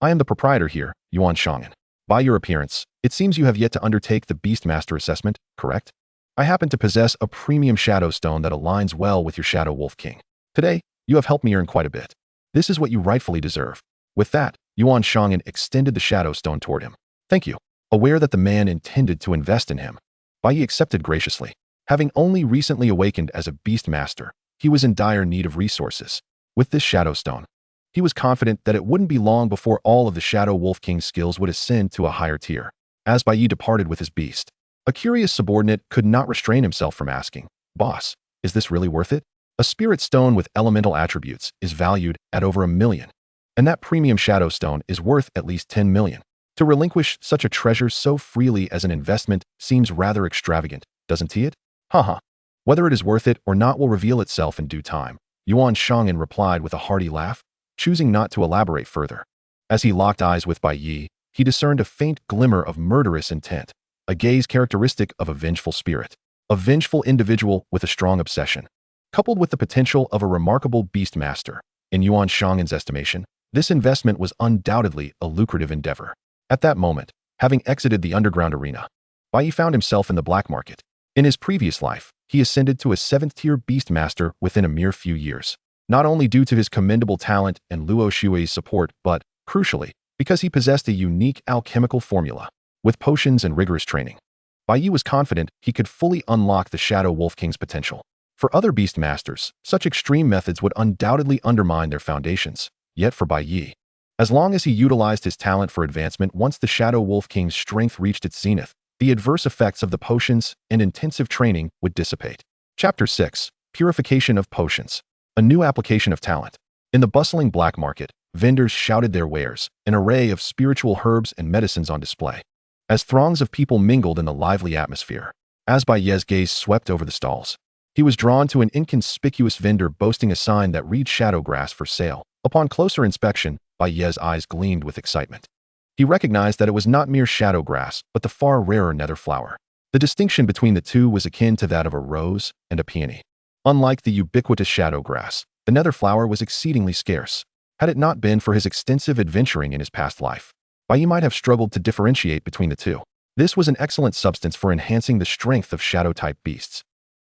I am the proprietor here, Yuan Shangyan. By your appearance, it seems you have yet to undertake the Beastmaster assessment, correct? I happen to possess a premium shadow stone that aligns well with your Shadow Wolf King. Today, you have helped me earn quite a bit. This is what you rightfully deserve. With that, Yuan Shangyan extended the shadow stone toward him. Thank you. Aware that the man intended to invest in him, Bai Ye accepted graciously. Having only recently awakened as a Beastmaster, he was in dire need of resources. With this shadow stone, he was confident that it wouldn't be long before all of the Shadow Wolf King's skills would ascend to a higher tier. As Bai Ye departed with his beast, A curious subordinate could not restrain himself from asking, "Boss, is this really worth it? A spirit stone with elemental attributes is valued at over 1 million, and that premium shadow stone is worth at least 10 million. To relinquish such a treasure so freely as an investment seems rather extravagant, doesn't it? Haha. Whether it is worth it or not will reveal itself in due time," Yuan Shang'an replied with a hearty laugh, choosing not to elaborate further. As he locked eyes with Bai Ye, he discerned a faint glimmer of murderous intent, a gaze characteristic of a vengeful spirit, a vengeful individual with a strong obsession. Coupled with the potential of a remarkable beast master, in Yuan Shang'an's estimation, this investment was undoubtedly a lucrative endeavor. At that moment, having exited the underground arena, Bai Ye found himself in the black market. In his previous life, he ascended to a 7th-tier beast master within a mere few years, not only due to his commendable talent and Luo Xue's support, but, crucially, because he possessed a unique alchemical formula. With potions and rigorous training, Bai Ye was confident he could fully unlock the Shadow Wolf King's potential. For other beast masters, such extreme methods would undoubtedly undermine their foundations. Yet for Bai Ye, as long as he utilized his talent for advancement, once the Shadow Wolf King's strength reached its zenith, the adverse effects of the potions and intensive training would dissipate. Chapter 6. Purification of Potions. A new application of talent. In the bustling black market, vendors shouted their wares, an array of spiritual herbs and medicines on display. As throngs of people mingled in the lively atmosphere, as Bai Ye's gaze swept over the stalls, he was drawn to an inconspicuous vendor boasting a sign that read "Shadow Grass for sale." Upon closer inspection, Bai Ye's eyes gleamed with excitement. He recognized that it was not mere shadow grass, but the far rarer nether flower. The distinction between the two was akin to that of a rose and a peony. Unlike the ubiquitous shadow grass, the nether flower was exceedingly scarce. Had it not been for his extensive adventuring in his past life, Bai Ye might have struggled to differentiate between the two. This was an excellent substance for enhancing the strength of shadow-type beasts.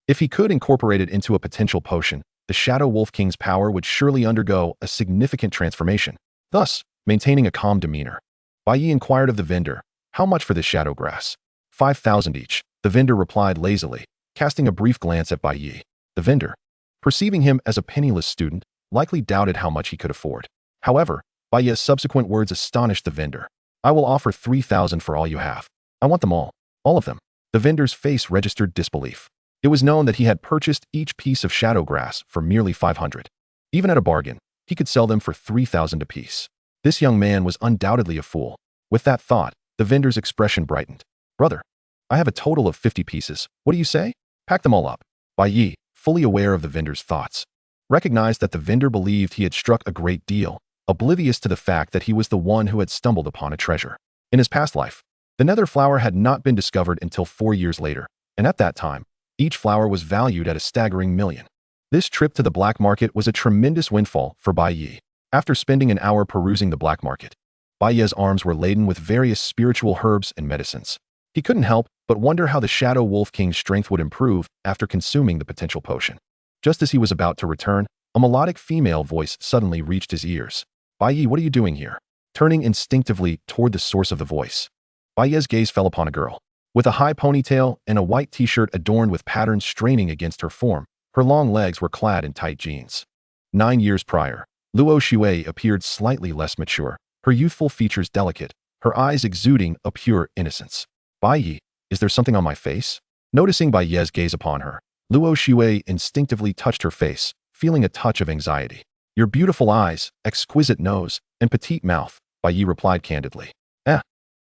If he could incorporate it into a potential potion, the Shadow Wolf King's power would surely undergo a significant transformation. Thus, maintaining a calm demeanor, Bai Ye inquired of the vendor, "How much for this shadow grass?" 5,000 each, the vendor replied lazily, casting a brief glance at Bai Ye. The vendor, perceiving him as a penniless student, likely doubted how much he could afford. However, Bai Ye's subsequent words astonished the vendor. "I will offer 3,000 for all you have. I want them all. All of them." The vendor's face registered disbelief. It was known that he had purchased each piece of shadow grass for merely 500. Even at a bargain, he could sell them for 3,000 apiece. This young man was undoubtedly a fool. With that thought, the vendor's expression brightened. "Brother, I have a total of 50 pieces. What do you say? Pack them all up." Bai Ye, fully aware of the vendor's thoughts, recognized that the vendor believed he had struck a great deal, oblivious to the fact that he was the one who had stumbled upon a treasure. In his past life, the nether flower had not been discovered until 4 years later, and at that time, each flower was valued at a staggering 1 million. This trip to the black market was a tremendous windfall for Bai Ye. After spending an hour perusing the black market, Bai Ye's arms were laden with various spiritual herbs and medicines. He couldn't help but wonder how the Shadow Wolf King's strength would improve after consuming the potential potion. Just as he was about to return, a melodic female voice suddenly reached his ears. "Bai Ye, what are you doing here?" Turning instinctively toward the source of the voice, Bai Ye's gaze fell upon a girl with a high ponytail and a white t-shirt adorned with patterns straining against her form. Her long legs were clad in tight jeans. 9 years prior, Luo Xue appeared slightly less mature, her youthful features delicate, her eyes exuding a pure innocence. "Bai Ye, is there something on my face?" Noticing Bai Ye's gaze upon her, Luo Xue instinctively touched her face, feeling a touch of anxiety. "Your beautiful eyes, exquisite nose, and petite mouth," Bai Ye replied candidly.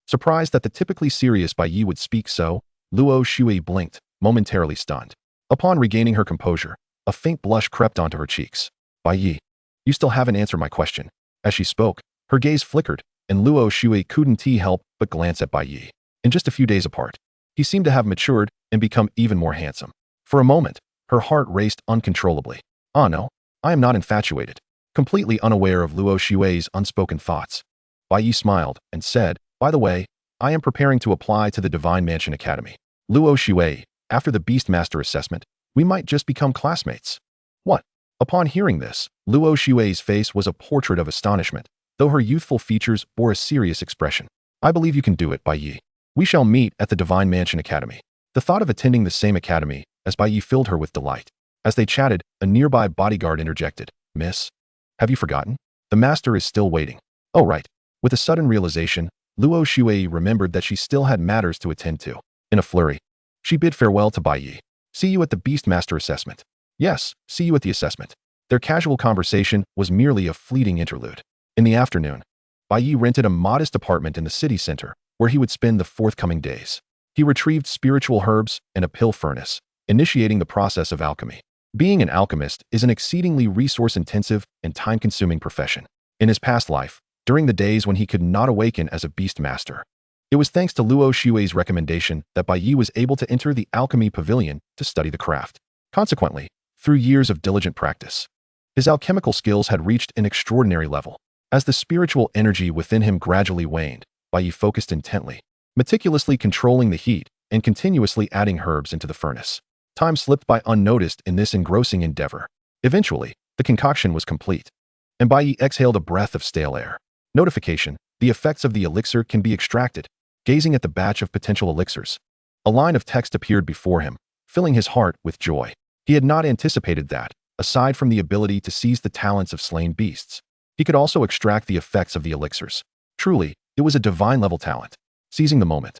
Surprised that the typically serious Bai Ye would speak so, Luo Xue blinked, momentarily stunned. Upon regaining her composure, a faint blush crept onto her cheeks. "Bai Ye, you still haven't answered my question." As she spoke, her gaze flickered, and Luo Xue couldn't help but glance at Bai Ye. In just a few days apart, he seemed to have matured and become even more handsome. For a moment, her heart raced uncontrollably. "Ah no, I am not infatuated." Completely unaware of Luo Xue's unspoken thoughts, Bai Ye smiled and said, "By the way, I am preparing to apply to the Divine Mansion Academy. Luo Xue, after the Beastmaster assessment, we might just become classmates." "What?" Upon hearing this, Luo Xue's face was a portrait of astonishment, though her youthful features bore a serious expression. "I believe you can do it, Bai Ye. We shall meet at the Divine Mansion Academy." The thought of attending the same academy as Bai Ye filled her with delight. As they chatted, a nearby bodyguard interjected, "Miss, have you forgotten? The master is still waiting." "Oh right." With a sudden realization, Luo Xue remembered that she still had matters to attend to. In a flurry, she bid farewell to Bai Ye. See you at the Beastmaster assessment. Yes, see you at the assessment. Their casual conversation was merely a fleeting interlude. In the afternoon, Bai Ye rented a modest apartment in the city center, where he would spend the forthcoming days. He retrieved spiritual herbs and a pill furnace, initiating the process of alchemy. Being an alchemist is an exceedingly resource-intensive and time-consuming profession. In his past life, during the days when he could not awaken as a Beastmaster, it was thanks to Luo Xue's recommendation that Bai Ye was able to enter the alchemy pavilion to study the craft. Consequently, through years of diligent practice, his alchemical skills had reached an extraordinary level. As the spiritual energy within him gradually waned, Bai Ye focused intently, meticulously controlling the heat and continuously adding herbs into the furnace. Time slipped by unnoticed in this engrossing endeavor. Eventually, the concoction was complete, and Bai Ye exhaled a breath of stale air. Notification: the effects of the elixir can be extracted. Gazing at the batch of potential elixirs, a line of text appeared before him, filling his heart with joy. He had not anticipated that, aside from the ability to seize the talents of slain beasts, he could also extract the effects of the elixirs. Truly, it was a divine-level talent. Seizing the moment,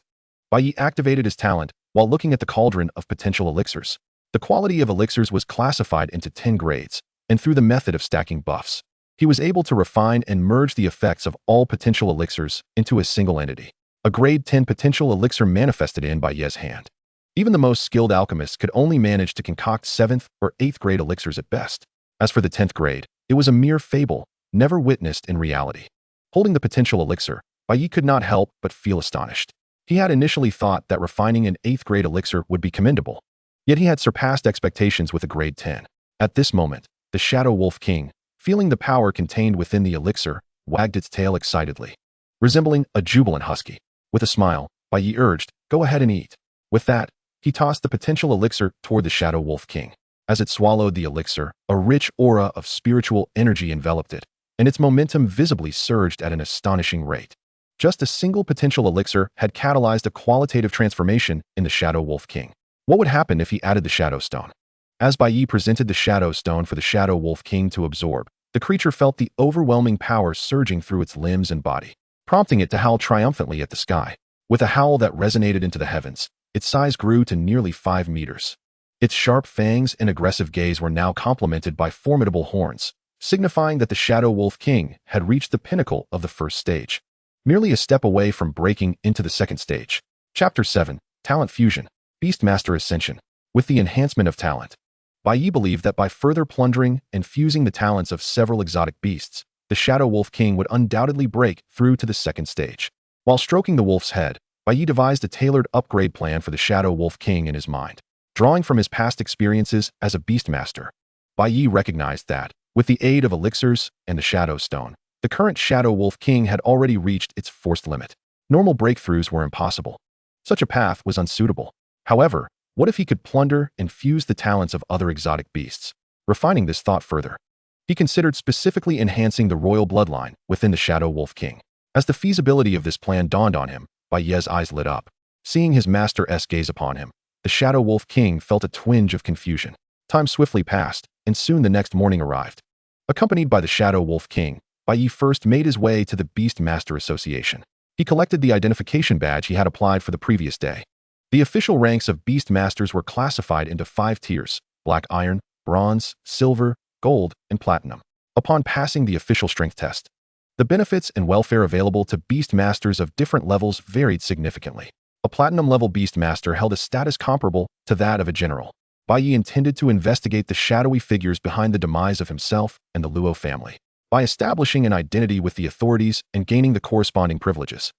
Bai Ye activated his talent while looking at the cauldron of potential elixirs. The quality of elixirs was classified into 10 grades, and through the method of stacking buffs, he was able to refine and merge the effects of all potential elixirs into a single entity. A grade 10 potential elixir manifested in Bai Ye's hand. Even the most skilled alchemists could only manage to concoct 7th or 8th grade elixirs at best. As for the 10th grade, it was a mere fable, never witnessed in reality. Holding the potential elixir, Bai Ye could not help but feel astonished. He had initially thought that refining an 8th grade elixir would be commendable, yet he had surpassed expectations with a grade 10. At this moment, the Shadow Wolf King, feeling the power contained within the elixir, wagged its tail excitedly, resembling a jubilant husky. With a smile, Bai Ye urged, "Go ahead and eat." With that, he tossed the potential elixir toward the Shadow Wolf King. As it swallowed the elixir, a rich aura of spiritual energy enveloped it, and its momentum visibly surged at an astonishing rate. Just a single potential elixir had catalyzed a qualitative transformation in the Shadow Wolf King. What would happen if he added the Shadow Stone? As Bai Ye presented the Shadow Stone for the Shadow Wolf King to absorb, the creature felt the overwhelming power surging through its limbs and body, prompting it to howl triumphantly at the sky. With a howl that resonated into the heavens, its size grew to nearly 5 meters. Its sharp fangs and aggressive gaze were now complemented by formidable horns, signifying that the Shadow Wolf King had reached the pinnacle of the first stage, merely a step away from breaking into the second stage. Chapter 7: Talent Fusion. Beastmaster Ascension. With the enhancement of talent, Bai Ye believed that by further plundering and fusing the talents of several exotic beasts, the Shadow Wolf King would undoubtedly break through to the second stage. While stroking the wolf's head, Bai Ye devised a tailored upgrade plan for the Shadow Wolf King in his mind. Drawing from his past experiences as a Beastmaster, Bai Ye recognized that, with the aid of elixirs and the Shadow Stone, the current Shadow Wolf King had already reached its forced limit. Normal breakthroughs were impossible. Such a path was unsuitable. However, what if he could plunder and fuse the talents of other exotic beasts? Refining this thought further, he considered specifically enhancing the royal bloodline within the Shadow Wolf King. As the feasibility of this plan dawned on him, Bai Ye's eyes lit up. Seeing his master's gaze upon him, the Shadow Wolf King felt a twinge of confusion. Time swiftly passed, and soon the next morning arrived. Accompanied by the Shadow Wolf King, Bai Ye first made his way to the Beastmaster Association. He collected the identification badge he had applied for the previous day. The official ranks of Beastmasters were classified into 5 tiers: Black Iron, Bronze, Silver, Gold, and Platinum. Upon passing the official strength test, the benefits and welfare available to Beastmasters of different levels varied significantly. A Platinum-level Beastmaster held a status comparable to that of a general. Bai Ye intended to investigate the shadowy figures behind the demise of himself and the Luo family, by establishing an identity with the authorities and gaining the corresponding privileges.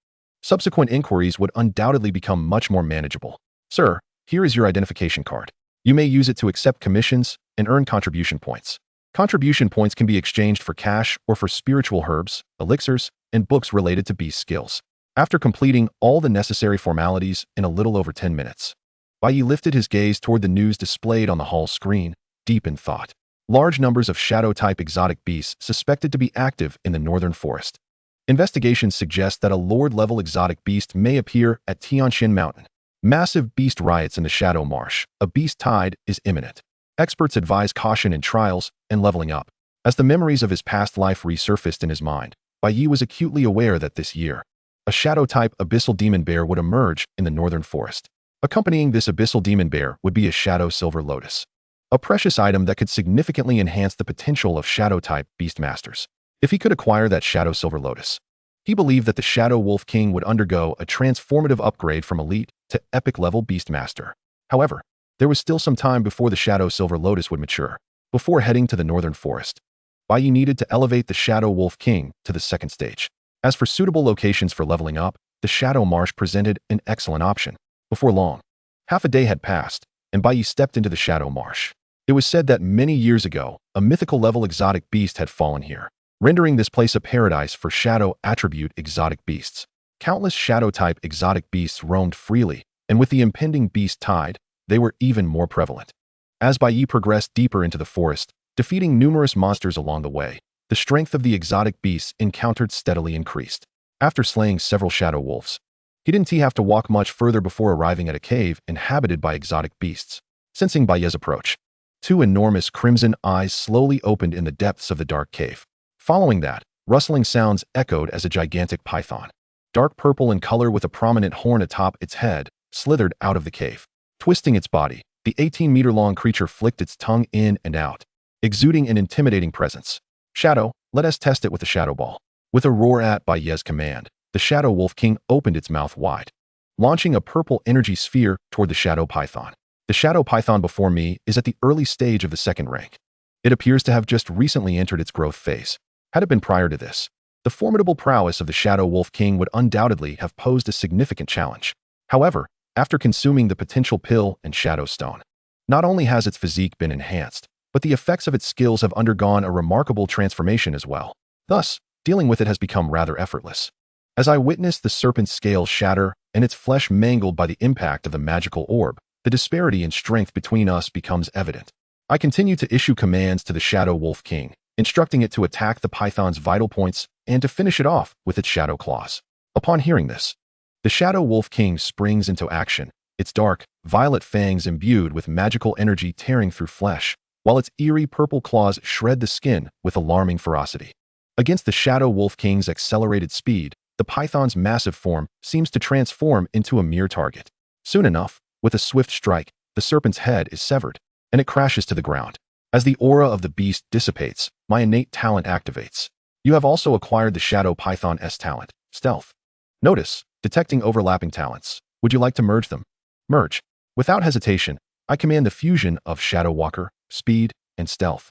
Subsequent inquiries would undoubtedly become much more manageable. "Sir, here is your identification card. You may use it to accept commissions and earn contribution points. Contribution points can be exchanged for cash or for spiritual herbs, elixirs, and books related to beast skills." After completing all the necessary formalities in a little over 10 minutes, Bai Ye lifted his gaze toward the news displayed on the hall screen, deep in thought. Large numbers of shadow-type exotic beasts suspected to be active in the northern forest. Investigations suggest that a Lord-level exotic beast may appear at Tianshan Mountain. Massive beast riots in the Shadow Marsh. A beast tide is imminent. Experts advise caution in trials and leveling up. As the memories of his past life resurfaced in his mind, Bai Ye was acutely aware that this year, a shadow-type abyssal demon bear would emerge in the northern forest. Accompanying this abyssal demon bear would be a shadow silver lotus, a precious item that could significantly enhance the potential of shadow-type beastmasters. If he could acquire that shadow silver lotus, he believed that the Shadow Wolf King would undergo a transformative upgrade from elite to epic-level beastmaster. However, there was still some time before the Shadow Silver Lotus would mature. Before heading to the northern forest, Bai Ye needed to elevate the Shadow Wolf King to the second stage. As for suitable locations for leveling up, the Shadow Marsh presented an excellent option. Before long, half a day had passed, and Bai Ye stepped into the Shadow Marsh. It was said that many years ago, a mythical-level exotic beast had fallen here, rendering this place a paradise for shadow attribute exotic beasts. Countless shadow-type exotic beasts roamed freely, and with the impending beast tide, they were even more prevalent. As Bai Ye progressed deeper into the forest, defeating numerous monsters along the way, the strength of the exotic beasts encountered steadily increased. After slaying several shadow wolves, he didn't have to walk much further before arriving at a cave inhabited by exotic beasts. Sensing Bai Ye's approach, two enormous crimson eyes slowly opened in the depths of the dark cave. Following that, rustling sounds echoed as a gigantic python, dark purple in color with a prominent horn atop its head, slithered out of the cave. Twisting its body, the 18-meter-long creature flicked its tongue in and out, exuding an intimidating presence. Shadow, let us test it with the Shadow Ball. With a roar at Bai Ye's command, the Shadow Wolf King opened its mouth wide, launching a purple energy sphere toward the Shadow Python. The Shadow Python before me is at the early stage of the second rank. It appears to have just recently entered its growth phase. Had it been prior to this, the formidable prowess of the Shadow Wolf King would undoubtedly have posed a significant challenge. However, after consuming the potential pill and Shadow Stone, not only has its physique been enhanced, but the effects of its skills have undergone a remarkable transformation as well. Thus, dealing with it has become rather effortless. As I witnessed the serpent's scales shatter and its flesh mangled by the impact of the magical orb, the disparity in strength between us becomes evident. I continue to issue commands to the Shadow Wolf King, instructing it to attack the python's vital points and to finish it off with its shadow claws. Upon hearing this, the Shadow Wolf King springs into action, its dark, violet fangs imbued with magical energy tearing through flesh, while its eerie purple claws shred the skin with alarming ferocity. Against the Shadow Wolf King's accelerated speed, the python's massive form seems to transform into a mere target. Soon enough, with a swift strike, the serpent's head is severed, and it crashes to the ground. As the aura of the beast dissipates, my innate talent activates. You have also acquired the Shadow Python's talent, Stealth. Notice, detecting overlapping talents. Would you like to merge them? Merge. Without hesitation, I command the fusion of Shadow Walker, Speed, and Stealth.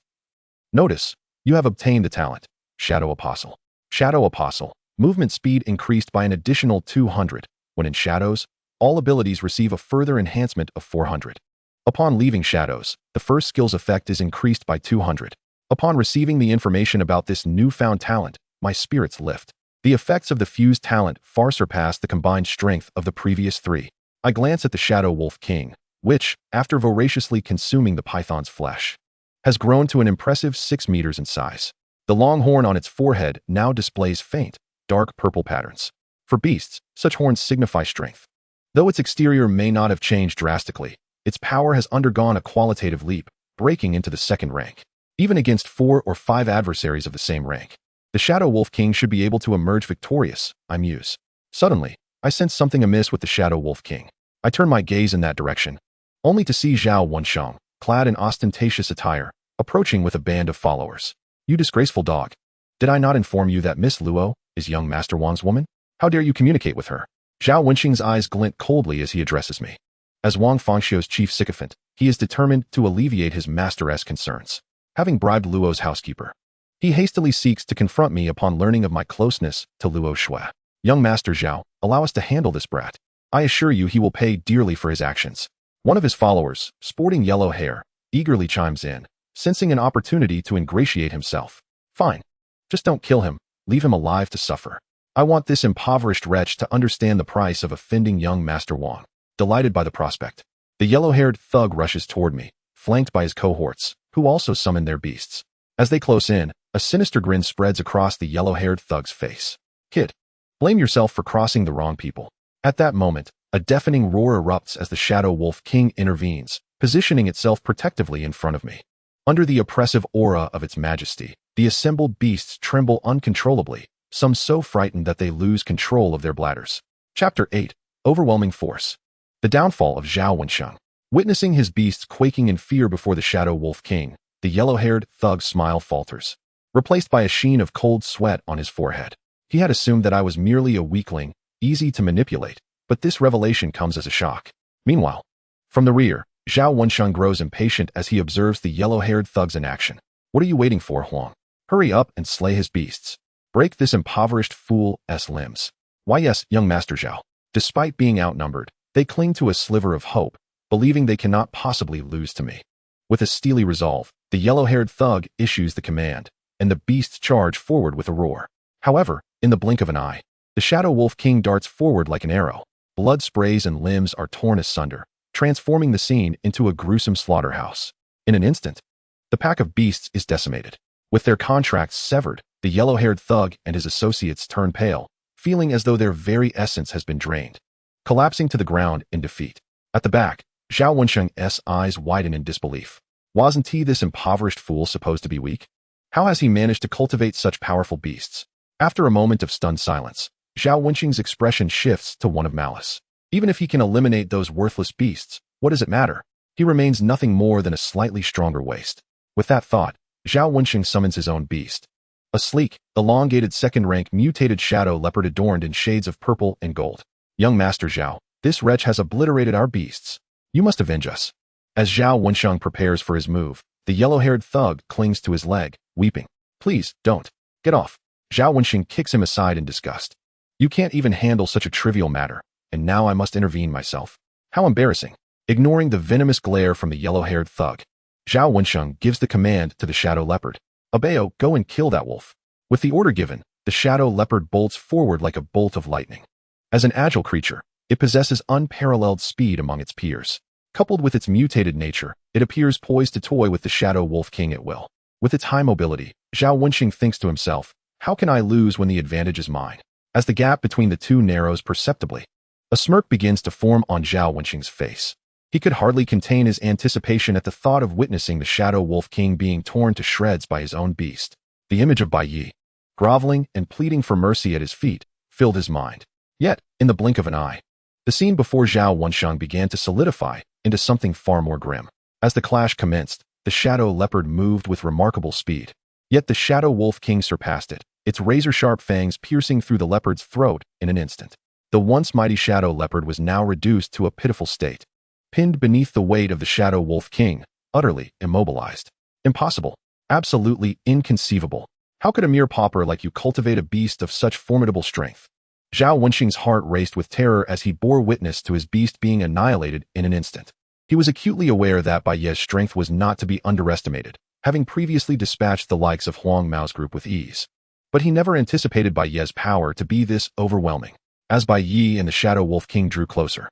Notice, you have obtained the talent, Shadow Apostle. Shadow Apostle. Movement speed increased by an additional 200. When in shadows, all abilities receive a further enhancement of 400. Upon leaving shadows, the first skill's effect is increased by 200. Upon receiving the information about this newfound talent, my spirits lift. The effects of the fused talent far surpass the combined strength of the previous three. I glance at the Shadow Wolf King, which, after voraciously consuming the python's flesh, has grown to an impressive 6 meters in size. The long horn on its forehead now displays faint, dark purple patterns. For beasts, such horns signify strength. Though its exterior may not have changed drastically, its power has undergone a qualitative leap, breaking into the second rank. Even against 4 or 5 adversaries of the same rank, the Shadow Wolf King should be able to emerge victorious, I muse. Suddenly, I sense something amiss with the Shadow Wolf King. I turn my gaze in that direction, only to see Zhao Wensheng, clad in ostentatious attire, approaching with a band of followers. You disgraceful dog. Did I not inform you that Miss Luo is young Master Wang's woman? How dare you communicate with her? Zhao Wensheng's eyes glint coldly as he addresses me. As Wang Fangxiu's chief sycophant, he is determined to alleviate his master's concerns. Having bribed Luo's housekeeper, he hastily seeks to confront me upon learning of my closeness to Luo Shui. Young Master Zhao, allow us to handle this brat. I assure you he will pay dearly for his actions. One of his followers, sporting yellow hair, eagerly chimes in, sensing an opportunity to ingratiate himself. Fine. Just don't kill him, leave him alive to suffer. I want this impoverished wretch to understand the price of offending young Master Wang. Delighted by the prospect, the yellow-haired thug rushes toward me, flanked by his cohorts, who also summon their beasts. As they close in, a sinister grin spreads across the yellow-haired thug's face. Kid, blame yourself for crossing the wrong people. At that moment, a deafening roar erupts as the Shadow Wolf King intervenes, positioning itself protectively in front of me. Under the oppressive aura of its majesty, the assembled beasts tremble uncontrollably, some so frightened that they lose control of their bladders. Chapter 8. Overwhelming Force. The downfall of Zhao Wensheng. Witnessing his beasts quaking in fear before the Shadow Wolf King, the yellow-haired thug's smile falters, replaced by a sheen of cold sweat on his forehead. He had assumed that I was merely a weakling, easy to manipulate, but this revelation comes as a shock. Meanwhile, from the rear, Zhao Wensheng grows impatient as he observes the yellow-haired thugs in action. What are you waiting for, Huang? Hurry up and slay his beasts. Break this impoverished fool's limbs. Why yes, young Master Zhao. Despite being outnumbered, they cling to a sliver of hope, believing they cannot possibly lose to me. With a steely resolve, the yellow-haired thug issues the command, and the beasts charge forward with a roar. However, in the blink of an eye, the Shadow Wolf King darts forward like an arrow. Blood sprays and limbs are torn asunder, transforming the scene into a gruesome slaughterhouse. In an instant, the pack of beasts is decimated. With their contracts severed, the yellow-haired thug and his associates turn pale, feeling as though their very essence has been drained, collapsing to the ground in defeat. At the back, Zhao Wensheng's eyes widen in disbelief. Wasn't he this impoverished fool supposed to be weak? How has he managed to cultivate such powerful beasts? After a moment of stunned silence, Zhao Wensheng's expression shifts to one of malice. Even if he can eliminate those worthless beasts, what does it matter? He remains nothing more than a slightly stronger waste. With that thought, Zhao Wensheng summons his own beast. A sleek, elongated second-rank mutated shadow leopard adorned in shades of purple and gold. Young Master Zhao, this wretch has obliterated our beasts. You must avenge us. As Zhao Wensheng prepares for his move, the yellow-haired thug clings to his leg, weeping. Please, don't. Get off. Zhao Wensheng kicks him aside in disgust. You can't even handle such a trivial matter, and now I must intervene myself. How embarrassing. Ignoring the venomous glare from the yellow-haired thug, Zhao Wensheng gives the command to the shadow leopard. Abayo, go and kill that wolf. With the order given, the shadow leopard bolts forward like a bolt of lightning. As an agile creature, it possesses unparalleled speed among its peers. Coupled with its mutated nature, it appears poised to toy with the Shadow Wolf King at will. With its high mobility, Zhao Wensheng thinks to himself, how can I lose when the advantage is mine? As the gap between the two narrows perceptibly, a smirk begins to form on Zhao Wensheng's face. He could hardly contain his anticipation at the thought of witnessing the Shadow Wolf King being torn to shreds by his own beast. The image of Bai Ye, groveling and pleading for mercy at his feet, filled his mind. Yet, in the blink of an eye, the scene before Zhao Wensheng began to solidify into something far more grim. As the clash commenced, the Shadow Leopard moved with remarkable speed. Yet the Shadow Wolf King surpassed it, its razor-sharp fangs piercing through the leopard's throat in an instant. The once mighty Shadow Leopard was now reduced to a pitiful state, pinned beneath the weight of the Shadow Wolf King, utterly immobilized. Impossible. Absolutely inconceivable. How could a mere pauper like you cultivate a beast of such formidable strength? Zhao Wensheng's heart raced with terror as he bore witness to his beast being annihilated in an instant. He was acutely aware that Bai Ye's strength was not to be underestimated, having previously dispatched the likes of Huang Mao's group with ease. But he never anticipated Bai Ye's power to be this overwhelming. As Bai Ye and the Shadow Wolf King drew closer,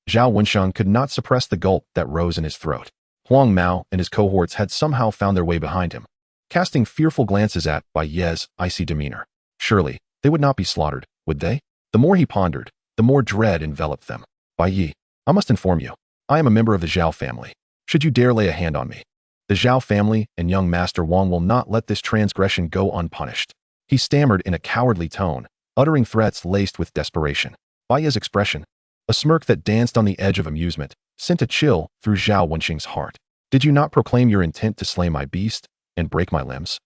Zhao Wensheng could not suppress the gulp that rose in his throat. Huang Mao and his cohorts had somehow found their way behind him, casting fearful glances at Bai Ye's icy demeanor. Surely, they would not be slaughtered, would they? The more he pondered, the more dread enveloped them. Bai Ye, I must inform you, I am a member of the Zhao family. Should you dare lay a hand on me, the Zhao family and young Master Wang will not let this transgression go unpunished. He stammered in a cowardly tone, uttering threats laced with desperation. Bai Ye's expression, a smirk that danced on the edge of amusement, sent a chill through Zhao Wensheng's heart. Did you not proclaim your intent to slay my beast and break my limbs?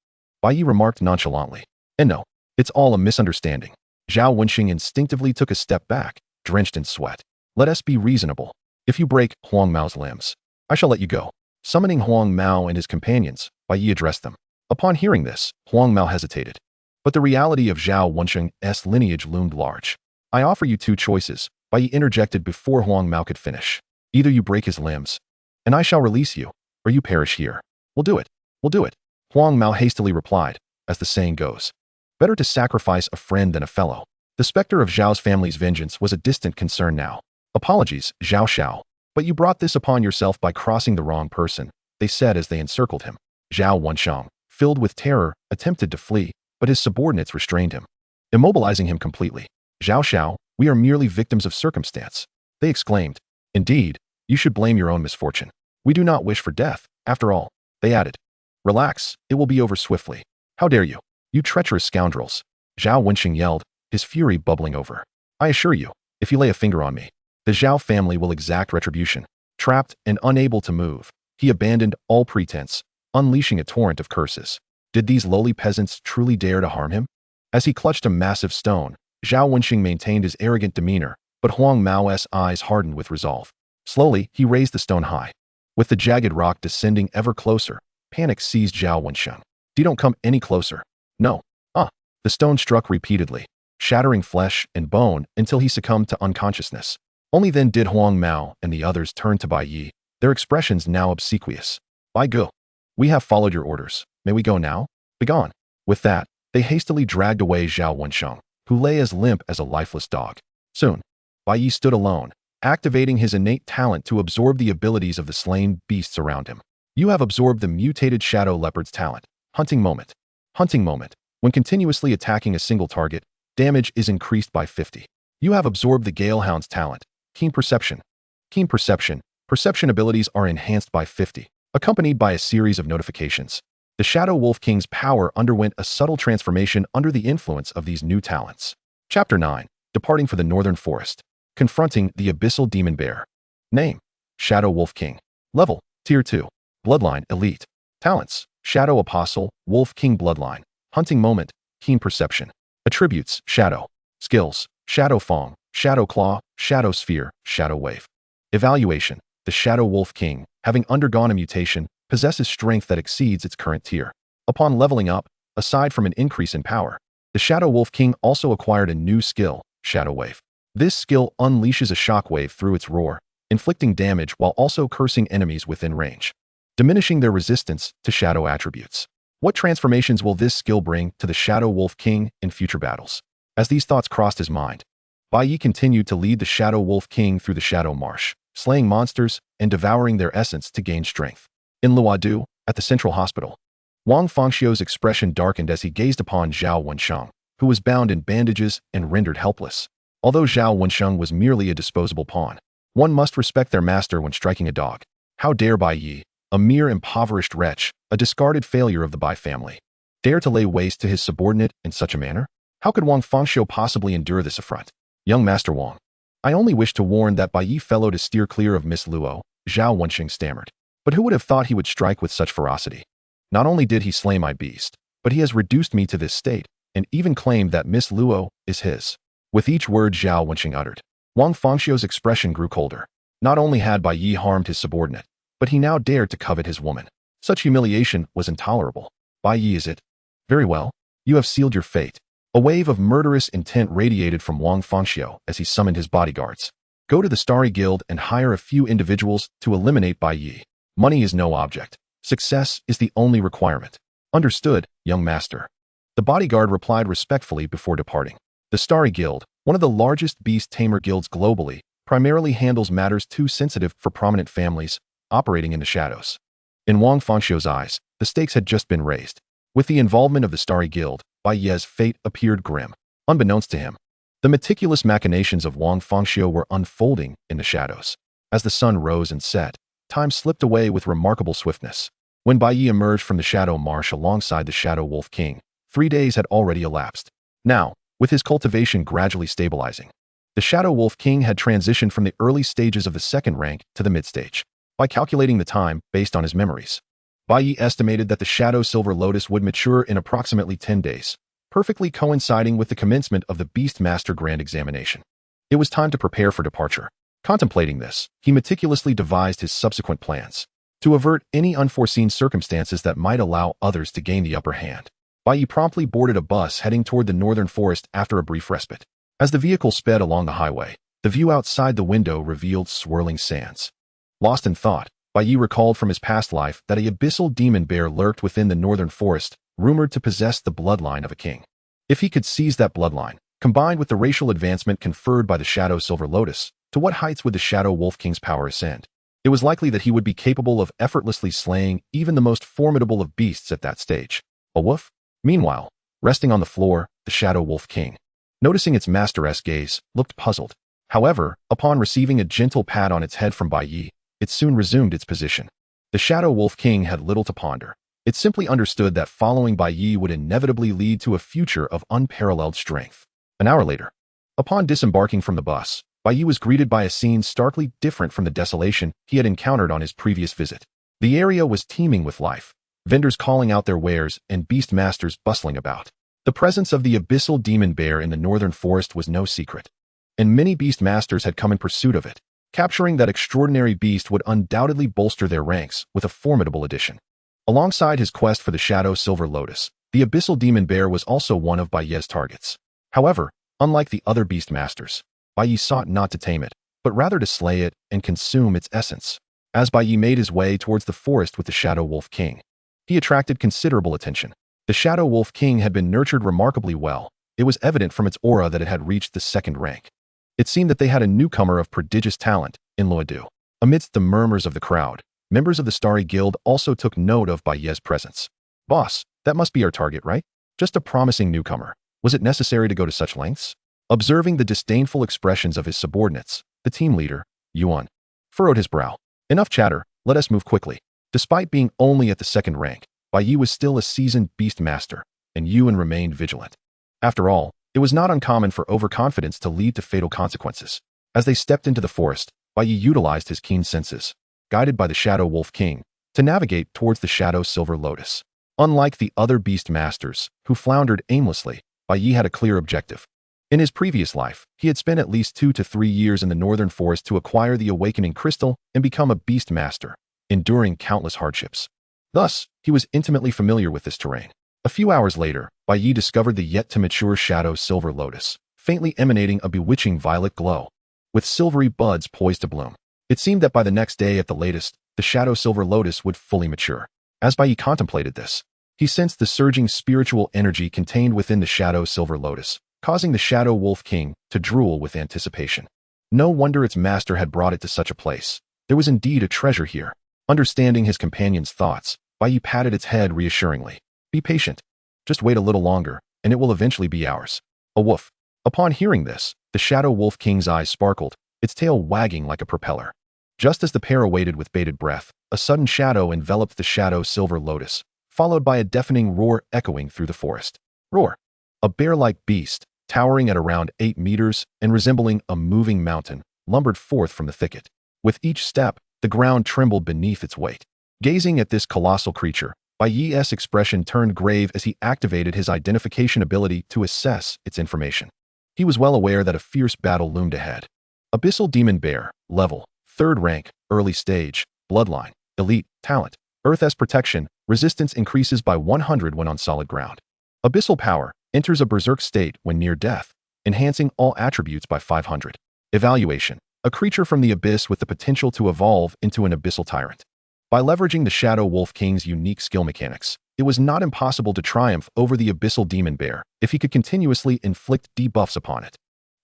Bai Ye remarked nonchalantly. And no, it's all a misunderstanding. Zhao Wensheng instinctively took a step back, drenched in sweat. Let us be reasonable. If you break Huang Mao's limbs, I shall let you go. Summoning Huang Mao and his companions, Bai Ye addressed them. Upon hearing this, Huang Mao hesitated. But the reality of Zhao Wensheng's lineage loomed large. I offer you two choices, Bai Ye interjected before Huang Mao could finish. Either you break his limbs, and I shall release you, or you perish here. We'll do it. We'll do it. Huang Mao hastily replied, as the saying goes. Better to sacrifice a friend than a fellow. The specter of Zhao's family's vengeance was a distant concern now. Apologies, Zhao Xiao, but you brought this upon yourself by crossing the wrong person, they said as they encircled him. Zhao Wensheng, filled with terror, attempted to flee, but his subordinates restrained him, immobilizing him completely. Zhao Xiao, we are merely victims of circumstance, they exclaimed. Indeed, you should blame your own misfortune. We do not wish for death, after all, they added. Relax, it will be over swiftly. How dare you? You treacherous scoundrels, Zhao Wensheng yelled, his fury bubbling over. I assure you, if you lay a finger on me, The Zhao family will exact retribution. Trapped and unable to move, he abandoned all pretense, unleashing a torrent of curses. Did these lowly peasants truly dare to harm him? As he clutched a massive stone, Zhao Wenxing maintained his arrogant demeanor, but Huang Mao's eyes hardened with resolve. Slowly, he raised the stone high. With the jagged rock descending ever closer, panic seized Zhao Wenxing. Don't come any closer. No. The stone struck repeatedly, shattering flesh and bone until he succumbed to unconsciousness. Only then did Huang Mao and the others turn to Bai Ye, their expressions now obsequious. Bai Ge, we have followed your orders. May we go now? Begone. With that, they hastily dragged away Zhao Wenxing, who lay as limp as a lifeless dog. Soon, Bai Ye stood alone, activating his innate talent to absorb the abilities of the slain beasts around him. You have absorbed the mutated shadow leopard's talent. Hunting moment. Hunting moment. When continuously attacking a single target, damage is increased by 50. You have absorbed the Galehound's talent. Keen perception. Keen perception. Perception abilities are enhanced by 50, accompanied by a series of notifications. The Shadow Wolf King's power underwent a subtle transformation under the influence of these new talents. Chapter 9. Departing for the Northern Forest. Confronting the Abyssal Demon Bear. Name: Shadow Wolf King. Level: Tier 2. Bloodline: Elite. Talents: Shadow Apostle, Wolf King Bloodline. Hunting moment: Keen perception. Attributes: Shadow. Skills: Shadow Fong, Shadow Claw, Shadow Sphere, Shadow Wave. Evaluation: the Shadow Wolf King, having undergone a mutation, possesses strength that exceeds its current tier. Upon leveling up, aside from an increase in power, the Shadow Wolf King also acquired a new skill, Shadow Wave. This skill unleashes a shockwave through its roar, inflicting damage while also cursing enemies within range, diminishing their resistance to shadow attributes. What transformations will this skill bring to the Shadow Wolf King in future battles? As these thoughts crossed his mind, Bai Ye continued to lead the Shadow Wolf King through the Shadow Marsh, slaying monsters and devouring their essence to gain strength. In Luodu, at the Central Hospital, Wang Fangxiu's expression darkened as he gazed upon Zhao Wenxing, who was bound in bandages and rendered helpless. Although Zhao Wenxing was merely a disposable pawn, one must respect their master when striking a dog. How dare Bai Ye, a mere impoverished wretch, a discarded failure of the Bai family, dare to lay waste to his subordinate in such a manner? How could Wang Fangxiu possibly endure this affront? Young Master Wang, I only wish to warn that Bai Ye fellow to steer clear of Miss Luo, Zhao Wenxing stammered. But who would have thought he would strike with such ferocity? Not only did he slay my beast, but he has reduced me to this state, and even claimed that Miss Luo is his. With each word Zhao Wenxing uttered, Wang Fangxiu's expression grew colder. Not only had Bai Ye harmed his subordinate, but he now dared to covet his woman. Such humiliation was intolerable. Bai Ye, is it? Very well. You have sealed your fate. A wave of murderous intent radiated from Wang Fangxiu as he summoned his bodyguards. Go to the Starry Guild and hire a few individuals to eliminate Bai Ye. Money is no object. Success is the only requirement. Understood, young master. The bodyguard replied respectfully before departing. The Starry Guild, one of the largest beast tamer guilds globally, primarily handles matters too sensitive for prominent families, operating in the shadows. In Wang Fangxiu's eyes, the stakes had just been raised. With the involvement of the Starry Guild, Bai Ye's fate appeared grim. Unbeknownst to him, the meticulous machinations of Wang Fangxiu were unfolding in the shadows. As the sun rose and set, time slipped away with remarkable swiftness. When Bai Ye emerged from the Shadow Marsh alongside the Shadow Wolf King, 3 days had already elapsed. Now, with his cultivation gradually stabilizing, the Shadow Wolf King had transitioned from the early stages of the second rank to the mid-stage. By calculating the time based on his memories, Bai Ye estimated that the Shadow Silver Lotus would mature in approximately 10 days, perfectly coinciding with the commencement of the Beast Master Grand Examination. It was time to prepare for departure. Contemplating this, he meticulously devised his subsequent plans to avert any unforeseen circumstances that might allow others to gain the upper hand. Bai Ye promptly boarded a bus heading toward the northern forest after a brief respite. As the vehicle sped along the highway, the view outside the window revealed swirling sands. Lost in thought, Bai Ye recalled from his past life that a abyssal demon bear lurked within the northern forest, rumored to possess the bloodline of a king. If he could seize that bloodline, combined with the racial advancement conferred by the Shadow Silver Lotus, to what heights would the Shadow Wolf King's power ascend? It was likely that he would be capable of effortlessly slaying even the most formidable of beasts at that stage. A wolf? Meanwhile, resting on the floor, the Shadow Wolf King, noticing its master's gaze, looked puzzled. However, upon receiving a gentle pat on its head from Bai Ye, it soon resumed its position. The Shadow Wolf King had little to ponder. It simply understood that following Bai Ye would inevitably lead to a future of unparalleled strength. An hour later, upon disembarking from the bus, Bai Ye was greeted by a scene starkly different from the desolation he had encountered on his previous visit. The area was teeming with life, vendors calling out their wares and beast masters bustling about. The presence of the abyssal demon bear in the northern forest was no secret, and many beast masters had come in pursuit of it. Capturing that extraordinary beast would undoubtedly bolster their ranks with a formidable addition. Alongside his quest for the Shadow Silver Lotus, the abyssal demon bear was also one of Bai Ye's targets. However, unlike the other beast masters, Bai Ye sought not to tame it, but rather to slay it and consume its essence. As Bai Ye made his way towards the forest with the Shadow Wolf King, he attracted considerable attention. The Shadow Wolf King had been nurtured remarkably well. It was evident from its aura that it had reached the second rank. It seemed that they had a newcomer of prodigious talent in Loadu. Amidst the murmurs of the crowd, members of the Starry Guild also took note of Bai Ye's presence. "Boss, that must be our target, right? Just a promising newcomer. Was it necessary to go to such lengths?" Observing the disdainful expressions of his subordinates, the team leader, Yuan, furrowed his brow. "Enough chatter, let us move quickly." Despite being only at the second rank, Bai Ye was still a seasoned beast master, and Yuan remained vigilant. After all, it was not uncommon for overconfidence to lead to fatal consequences. As they stepped into the forest, Bai Ye utilized his keen senses, guided by the Shadow Wolf King, to navigate towards the Shadow Silver Lotus. Unlike the other beast masters, who floundered aimlessly, Bai Ye had a clear objective. In his previous life, he had spent at least 2 to 3 years in the northern forest to acquire the awakening crystal and become a beast master, enduring countless hardships. Thus, he was intimately familiar with this terrain. A few hours later, Bai Ye discovered the yet-to-mature Shadow Silver Lotus, faintly emanating a bewitching violet glow, with silvery buds poised to bloom. It seemed that by the next day at the latest, the Shadow Silver Lotus would fully mature. As Bai Ye contemplated this, he sensed the surging spiritual energy contained within the Shadow Silver Lotus, causing the Shadow Wolf King to drool with anticipation. No wonder its master had brought it to such a place. There was indeed a treasure here. Understanding his companion's thoughts, Bai Ye patted its head reassuringly. "Be patient. Just wait a little longer, and it will eventually be ours." A woof. Upon hearing this, the Shadow Wolf King's eyes sparkled, its tail wagging like a propeller. Just as the pair awaited with bated breath, a sudden shadow enveloped the Shadow Silver Lotus, followed by a deafening roar echoing through the forest. Roar. A bear-like beast, towering at around 8 meters and resembling a moving mountain, lumbered forth from the thicket. With each step, the ground trembled beneath its weight. Gazing at this colossal creature, Bai Ye's expression turned grave as he activated his identification ability to assess its information. He was well aware that a fierce battle loomed ahead. Abyssal Demon Bear, level, 3rd rank, early stage, bloodline, elite, talent, Earth as protection, resistance increases by 100 when on solid ground. Abyssal power, enters a berserk state when near death, enhancing all attributes by 500. Evaluation, a creature from the abyss with the potential to evolve into an abyssal tyrant. By leveraging the Shadow Wolf King's unique skill mechanics, it was not impossible to triumph over the Abyssal Demon Bear if he could continuously inflict debuffs upon it.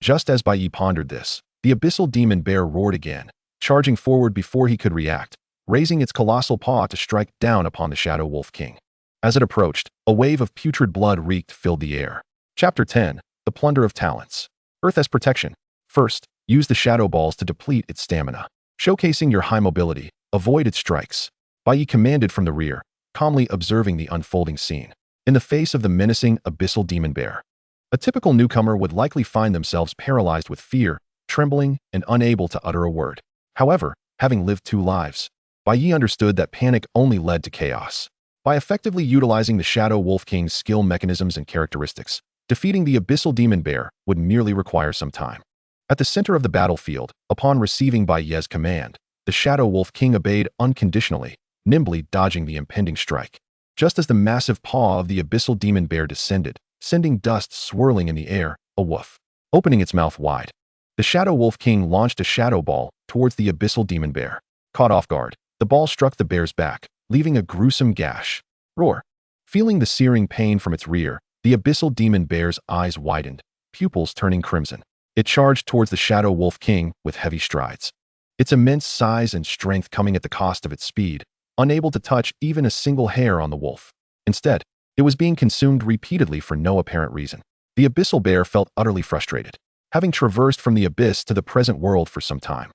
Just as Bai Ye pondered this, the Abyssal Demon Bear roared again, charging forward before he could react, raising its colossal paw to strike down upon the Shadow Wolf King. As it approached, a wave of putrid blood reeked filled the air. Chapter 10, The Plunder of Talents. Earth as protection. First, use the Shadow Balls to deplete its stamina. Showcasing your high mobility, avoid its strikes. Bai Ye commanded from the rear, calmly observing the unfolding scene. In the face of the menacing Abyssal Demon Bear, a typical newcomer would likely find themselves paralyzed with fear, trembling, and unable to utter a word. However, having lived 2 lives, Bai Ye understood that panic only led to chaos. By effectively utilizing the Shadow Wolf King's skill mechanisms and characteristics, defeating the Abyssal Demon Bear would merely require some time. At the center of the battlefield, upon receiving Bai Ye's command, the Shadow Wolf King obeyed unconditionally, nimbly dodging the impending strike. Just as the massive paw of the Abyssal Demon Bear descended, sending dust swirling in the air, a woof. Opening its mouth wide, the Shadow Wolf King launched a Shadow Ball towards the Abyssal Demon Bear. Caught off guard, the ball struck the bear's back, leaving a gruesome gash. Roar. Feeling the searing pain from its rear, the Abyssal Demon Bear's eyes widened, pupils turning crimson. It charged towards the Shadow Wolf King with heavy strides. Its immense size and strength coming at the cost of its speed, unable to touch even a single hair on the wolf. Instead, it was being consumed repeatedly for no apparent reason. The Abyssal Bear felt utterly frustrated. Having traversed from the abyss to the present world for some time,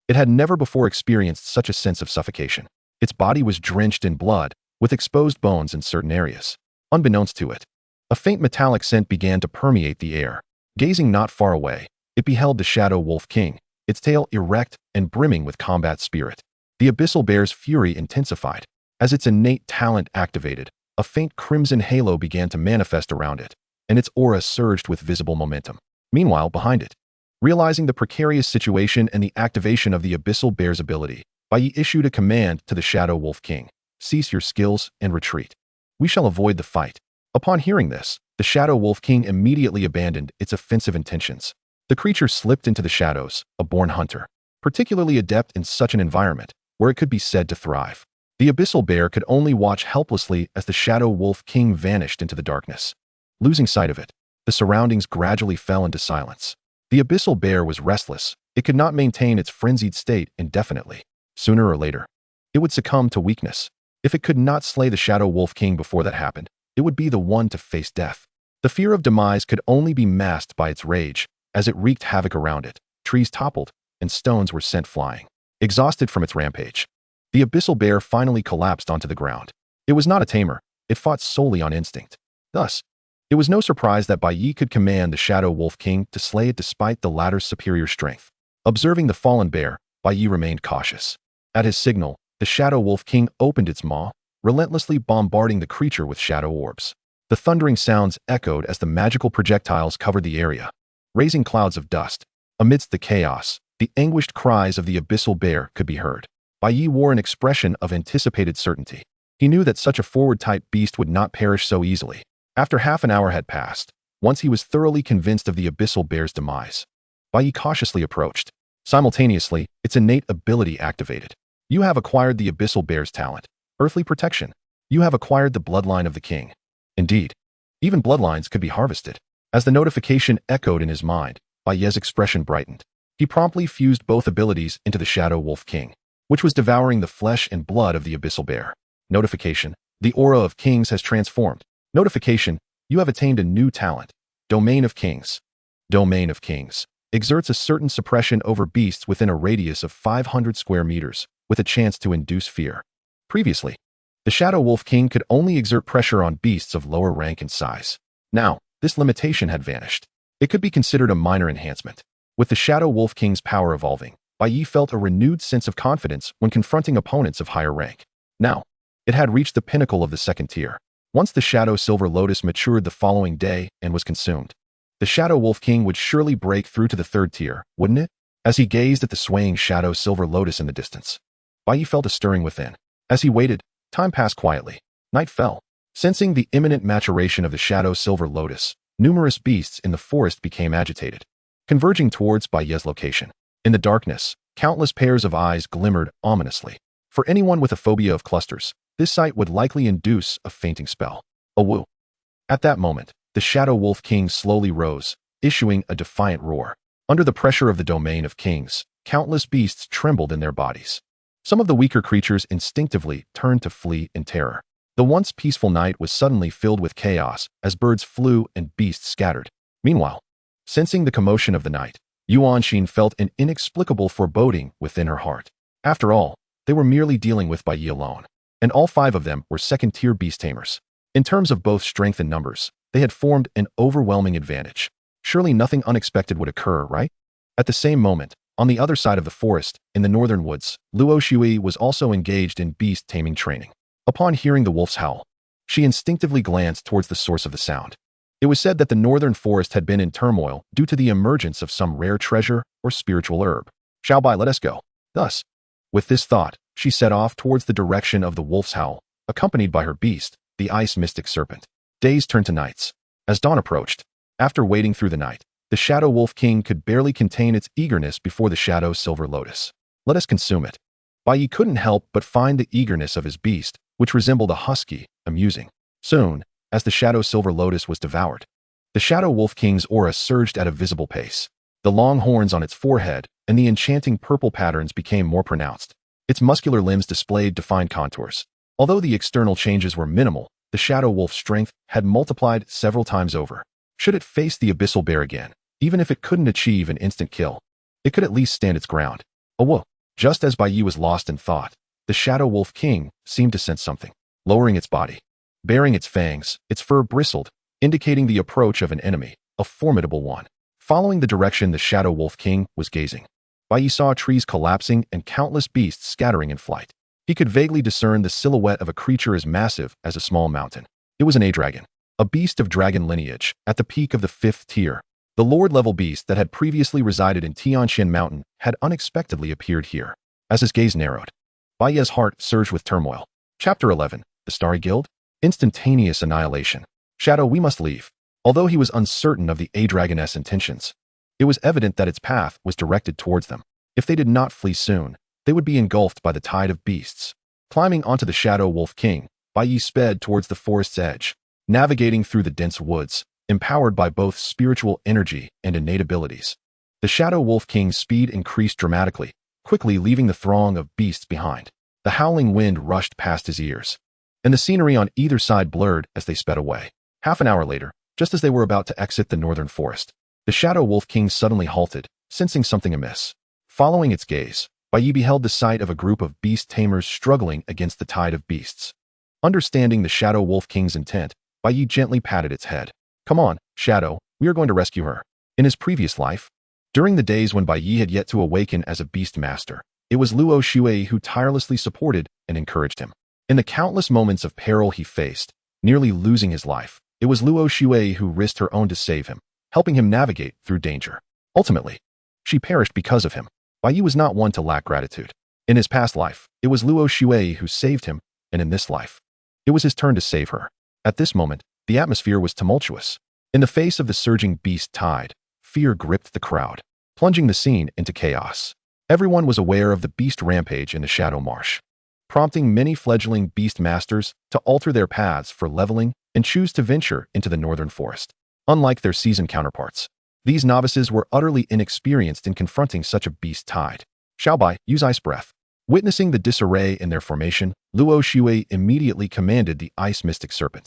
it had never before experienced such a sense of suffocation. Its body was drenched in blood, with exposed bones in certain areas. Unbeknownst to it, a faint metallic scent began to permeate the air. Gazing not far away, It beheld the Shadow Wolf King, its tail erect and brimming with combat spirit. The abyssal bear's fury intensified. As its innate talent activated, a faint crimson halo began to manifest around it, and its aura surged with visible momentum. Meanwhile, behind it, realizing the precarious situation and the activation of the abyssal bear's ability, Bai Ye issued a command to the Shadow Wolf King: "Cease your skills and retreat. We shall avoid the fight." Upon hearing this, the Shadow Wolf King immediately abandoned its offensive intentions. The creature slipped into the shadows, a born hunter, particularly adept in such an environment, where it could be said to thrive. The abyssal bear could only watch helplessly as the Shadow Wolf King vanished into the darkness. Losing sight of it, the surroundings gradually fell into silence. The abyssal bear was restless. It could not maintain its frenzied state indefinitely. Sooner or later, it would succumb to weakness. If it could not slay the Shadow Wolf King before that happened, it would be the one to face death. The fear of demise could only be masked by its rage. As it wreaked havoc around it, trees toppled, and stones were sent flying. Exhausted from its rampage, the abyssal bear finally collapsed onto the ground. It was not a tamer. It fought solely on instinct. Thus, it was no surprise that Bai Ye could command the Shadow Wolf King to slay it despite the latter's superior strength. Observing the fallen bear, Bai Ye remained cautious. At his signal, the Shadow Wolf King opened its maw, relentlessly bombarding the creature with shadow orbs. The thundering sounds echoed as the magical projectiles covered the area, raising clouds of dust. Amidst the chaos, the anguished cries of the abyssal bear could be heard. Bai Ye wore an expression of anticipated certainty. He knew that such a forward-type beast would not perish so easily. After half an hour had passed, once he was thoroughly convinced of the abyssal bear's demise, Bai Ye cautiously approached. Simultaneously, its innate ability activated. You have acquired the abyssal bear's talent, earthly protection. You have acquired the bloodline of the king. Indeed, even bloodlines could be harvested. As the notification echoed in his mind, Bai Ye's expression brightened. He promptly fused both abilities into the Shadow Wolf King, which was devouring the flesh and blood of the abyssal bear. Notification: the aura of kings has transformed. Notification: you have attained a new talent. Domain of Kings. Domain of Kings exerts a certain suppression over beasts within a radius of 500 square meters, with a chance to induce fear. Previously, the Shadow Wolf King could only exert pressure on beasts of lower rank and size. Now, this limitation had vanished. It could be considered a minor enhancement. With the Shadow Wolf King's power evolving, Bai Ye felt a renewed sense of confidence when confronting opponents of higher rank. Now, it had reached the pinnacle of the second tier. Once the Shadow Silver Lotus matured the following day and was consumed, the Shadow Wolf King would surely break through to the third tier, wouldn't it? As he gazed at the swaying Shadow Silver Lotus in the distance, Bai Ye felt a stirring within. As he waited, time passed quietly. Night fell. Sensing the imminent maturation of the Shadow Silver Lotus, numerous beasts in the forest became agitated, converging towards Bai Ye's location. In the darkness, countless pairs of eyes glimmered ominously. For anyone with a phobia of clusters, this sight would likely induce a fainting spell. A woo. At that moment, the Shadow Wolf King slowly rose, issuing a defiant roar. Under the pressure of the Domain of Kings, countless beasts trembled in their bodies. Some of the weaker creatures instinctively turned to flee in terror. The once peaceful night was suddenly filled with chaos as birds flew and beasts scattered. Meanwhile, sensing the commotion of the night, Yuan Xin felt an inexplicable foreboding within her heart. After all, they were merely dealing with Bai Ye alone, and all 5 of them were second-tier beast tamers. In terms of both strength and numbers, they had formed an overwhelming advantage. Surely nothing unexpected would occur, right? At the same moment, on the other side of the forest, in the northern woods, Luo Shui was also engaged in beast taming training. Upon hearing the wolf's howl, she instinctively glanced towards the source of the sound. It was said that the northern forest had been in turmoil due to the emergence of some rare treasure or spiritual herb. "Shall Bai, let us go." Thus, with this thought, she set off towards the direction of the wolf's howl, accompanied by her beast, the ice mystic serpent. Days turned to nights. As dawn approached, after waiting through the night, the Shadow Wolf King could barely contain its eagerness before the Shadow Silver Lotus. "Let us consume it." Bai Ye couldn't help but find the eagerness of his beast, which resembled a husky, amusing. Soon, as the Shadow Silver Lotus was devoured, the Shadow Wolf King's aura surged at a visible pace. The long horns on its forehead and the enchanting purple patterns became more pronounced. Its muscular limbs displayed defined contours. Although the external changes were minimal, the Shadow Wolf's strength had multiplied several times over. Should it face the abyssal bear again, even if it couldn't achieve an instant kill, it could at least stand its ground. Oh whoa! Just as Bai Ye was lost in thought, the Shadow Wolf King seemed to sense something. Lowering its body, baring its fangs, its fur bristled, indicating the approach of an enemy, a formidable one. Following the direction the Shadow Wolf King was gazing, Bai Ye saw trees collapsing and countless beasts scattering in flight. He could vaguely discern the silhouette of a creature as massive as a small mountain. It was an A-dragon, a beast of dragon lineage, at the peak of the 5th tier. The Lord-level beast that had previously resided in Tianxian Mountain had unexpectedly appeared here. As his gaze narrowed, Bai Ye's heart surged with turmoil. Chapter 11. The Starry Guild? Instantaneous annihilation. Shadow, we must leave. Although he was uncertain of the A-dragoness intentions, it was evident that its path was directed towards them. If they did not flee soon, they would be engulfed by the tide of beasts. Climbing onto the Shadow Wolf King, Bai Ye sped towards the forest's edge, navigating through the dense woods, empowered by both spiritual energy and innate abilities. The Shadow Wolf King's speed increased dramatically, quickly leaving the throng of beasts behind. The howling wind rushed past his ears, and the scenery on either side blurred as they sped away. Half an hour later, just as they were about to exit the northern forest, the Shadow Wolf King suddenly halted, sensing something amiss. Following its gaze, Bai Ye beheld the sight of a group of beast tamers struggling against the tide of beasts. Understanding the Shadow Wolf King's intent, Bai Ye gently patted its head. Come on, Shadow, we are going to rescue her. In his previous life, during the days when Bai Ye had yet to awaken as a beast master, it was Luo Shui who tirelessly supported and encouraged him. In the countless moments of peril he faced, nearly losing his life, it was Luo Shui who risked her own to save him, helping him navigate through danger. Ultimately, she perished because of him. Bai Ye was not one to lack gratitude. In his past life, it was Luo Shui who saved him, and in this life, it was his turn to save her. At this moment, the atmosphere was tumultuous. In the face of the surging beast tide, fear gripped the crowd, plunging the scene into chaos. Everyone was aware of the beast rampage in the Shadow Marsh, prompting many fledgling beast masters to alter their paths for leveling and choose to venture into the northern forest. Unlike their seasoned counterparts, these novices were utterly inexperienced in confronting such a beast tide. Xiaobai, use ice breath. Witnessing the disarray in their formation, Luo Shui immediately commanded the ice mystic serpent,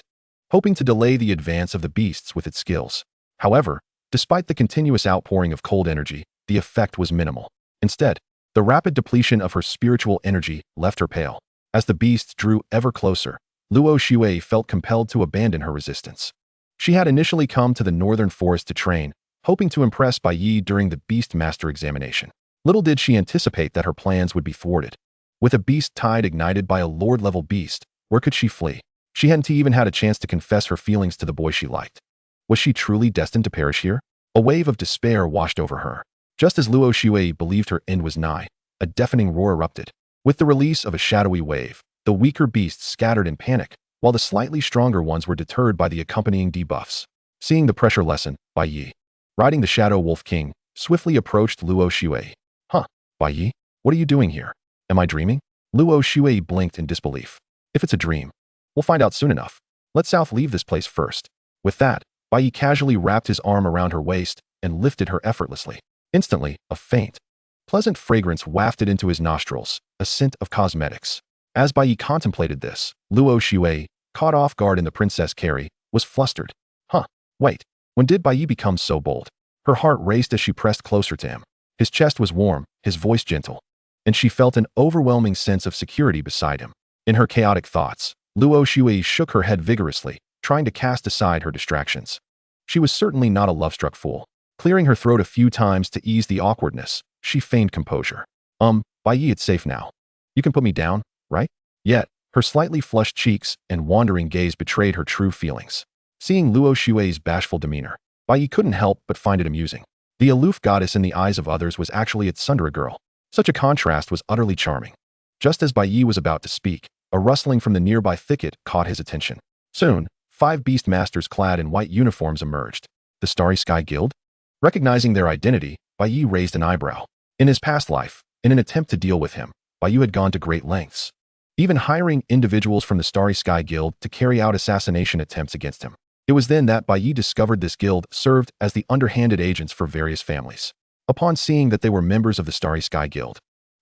hoping to delay the advance of the beasts with its skills. However, despite the continuous outpouring of cold energy, the effect was minimal. Instead, the rapid depletion of her spiritual energy left her pale. As the beasts drew ever closer, Luo Shui felt compelled to abandon her resistance. She had initially come to the northern forest to train, hoping to impress Bai Ye during the Beast Master examination. Little did she anticipate that her plans would be thwarted. With a beast tide ignited by a lord-level beast, where could she flee? She hadn't even had a chance to confess her feelings to the boy she liked. Was she truly destined to perish here? A wave of despair washed over her. Just as Luo Shui believed her end was nigh, a deafening roar erupted. With the release of a shadowy wave, the weaker beasts scattered in panic, while the slightly stronger ones were deterred by the accompanying debuffs. Seeing the pressure lessen, Bai Ye, riding the Shadow Wolf King, swiftly approached Luo Shui. Huh, Bai Ye, what are you doing here? Am I dreaming? Luo Shui blinked in disbelief. If it's a dream, we'll find out soon enough. Let South leave this place first. With that, Bai Ye casually wrapped his arm around her waist and lifted her effortlessly. Instantly, a faint, pleasant fragrance wafted into his nostrils, a scent of cosmetics. As Bai Ye contemplated this, Luo Shui, caught off guard in the Princess Carrie, was flustered. Huh, wait, when did Bai Ye become so bold? Her heart raced as she pressed closer to him. His chest was warm, his voice gentle, and she felt an overwhelming sense of security beside him. In her chaotic thoughts, Luo Shui shook her head vigorously, trying to cast aside her distractions. She was certainly not a love-struck fool. Clearing her throat a few times to ease the awkwardness, she feigned composure. Bai Ye, it's safe now. You can put me down, right? Yet, her slightly flushed cheeks and wandering gaze betrayed her true feelings. Seeing Luo Shui's bashful demeanor, Bai Ye couldn't help but find it amusing. The aloof goddess in the eyes of others was actually its Sundara girl. Such a contrast was utterly charming. Just as Bai Ye was about to speak, a rustling from the nearby thicket caught his attention. Soon, 5 beast masters clad in white uniforms emerged. The Starry Sky Guild? Recognizing their identity, Bai Ye raised an eyebrow. In his past life, in an attempt to deal with him, Bai Ye had gone to great lengths, even hiring individuals from the Starry Sky Guild to carry out assassination attempts against him. It was then that Bai Ye discovered this guild served as the underhanded agents for various families. Upon seeing that they were members of the Starry Sky Guild,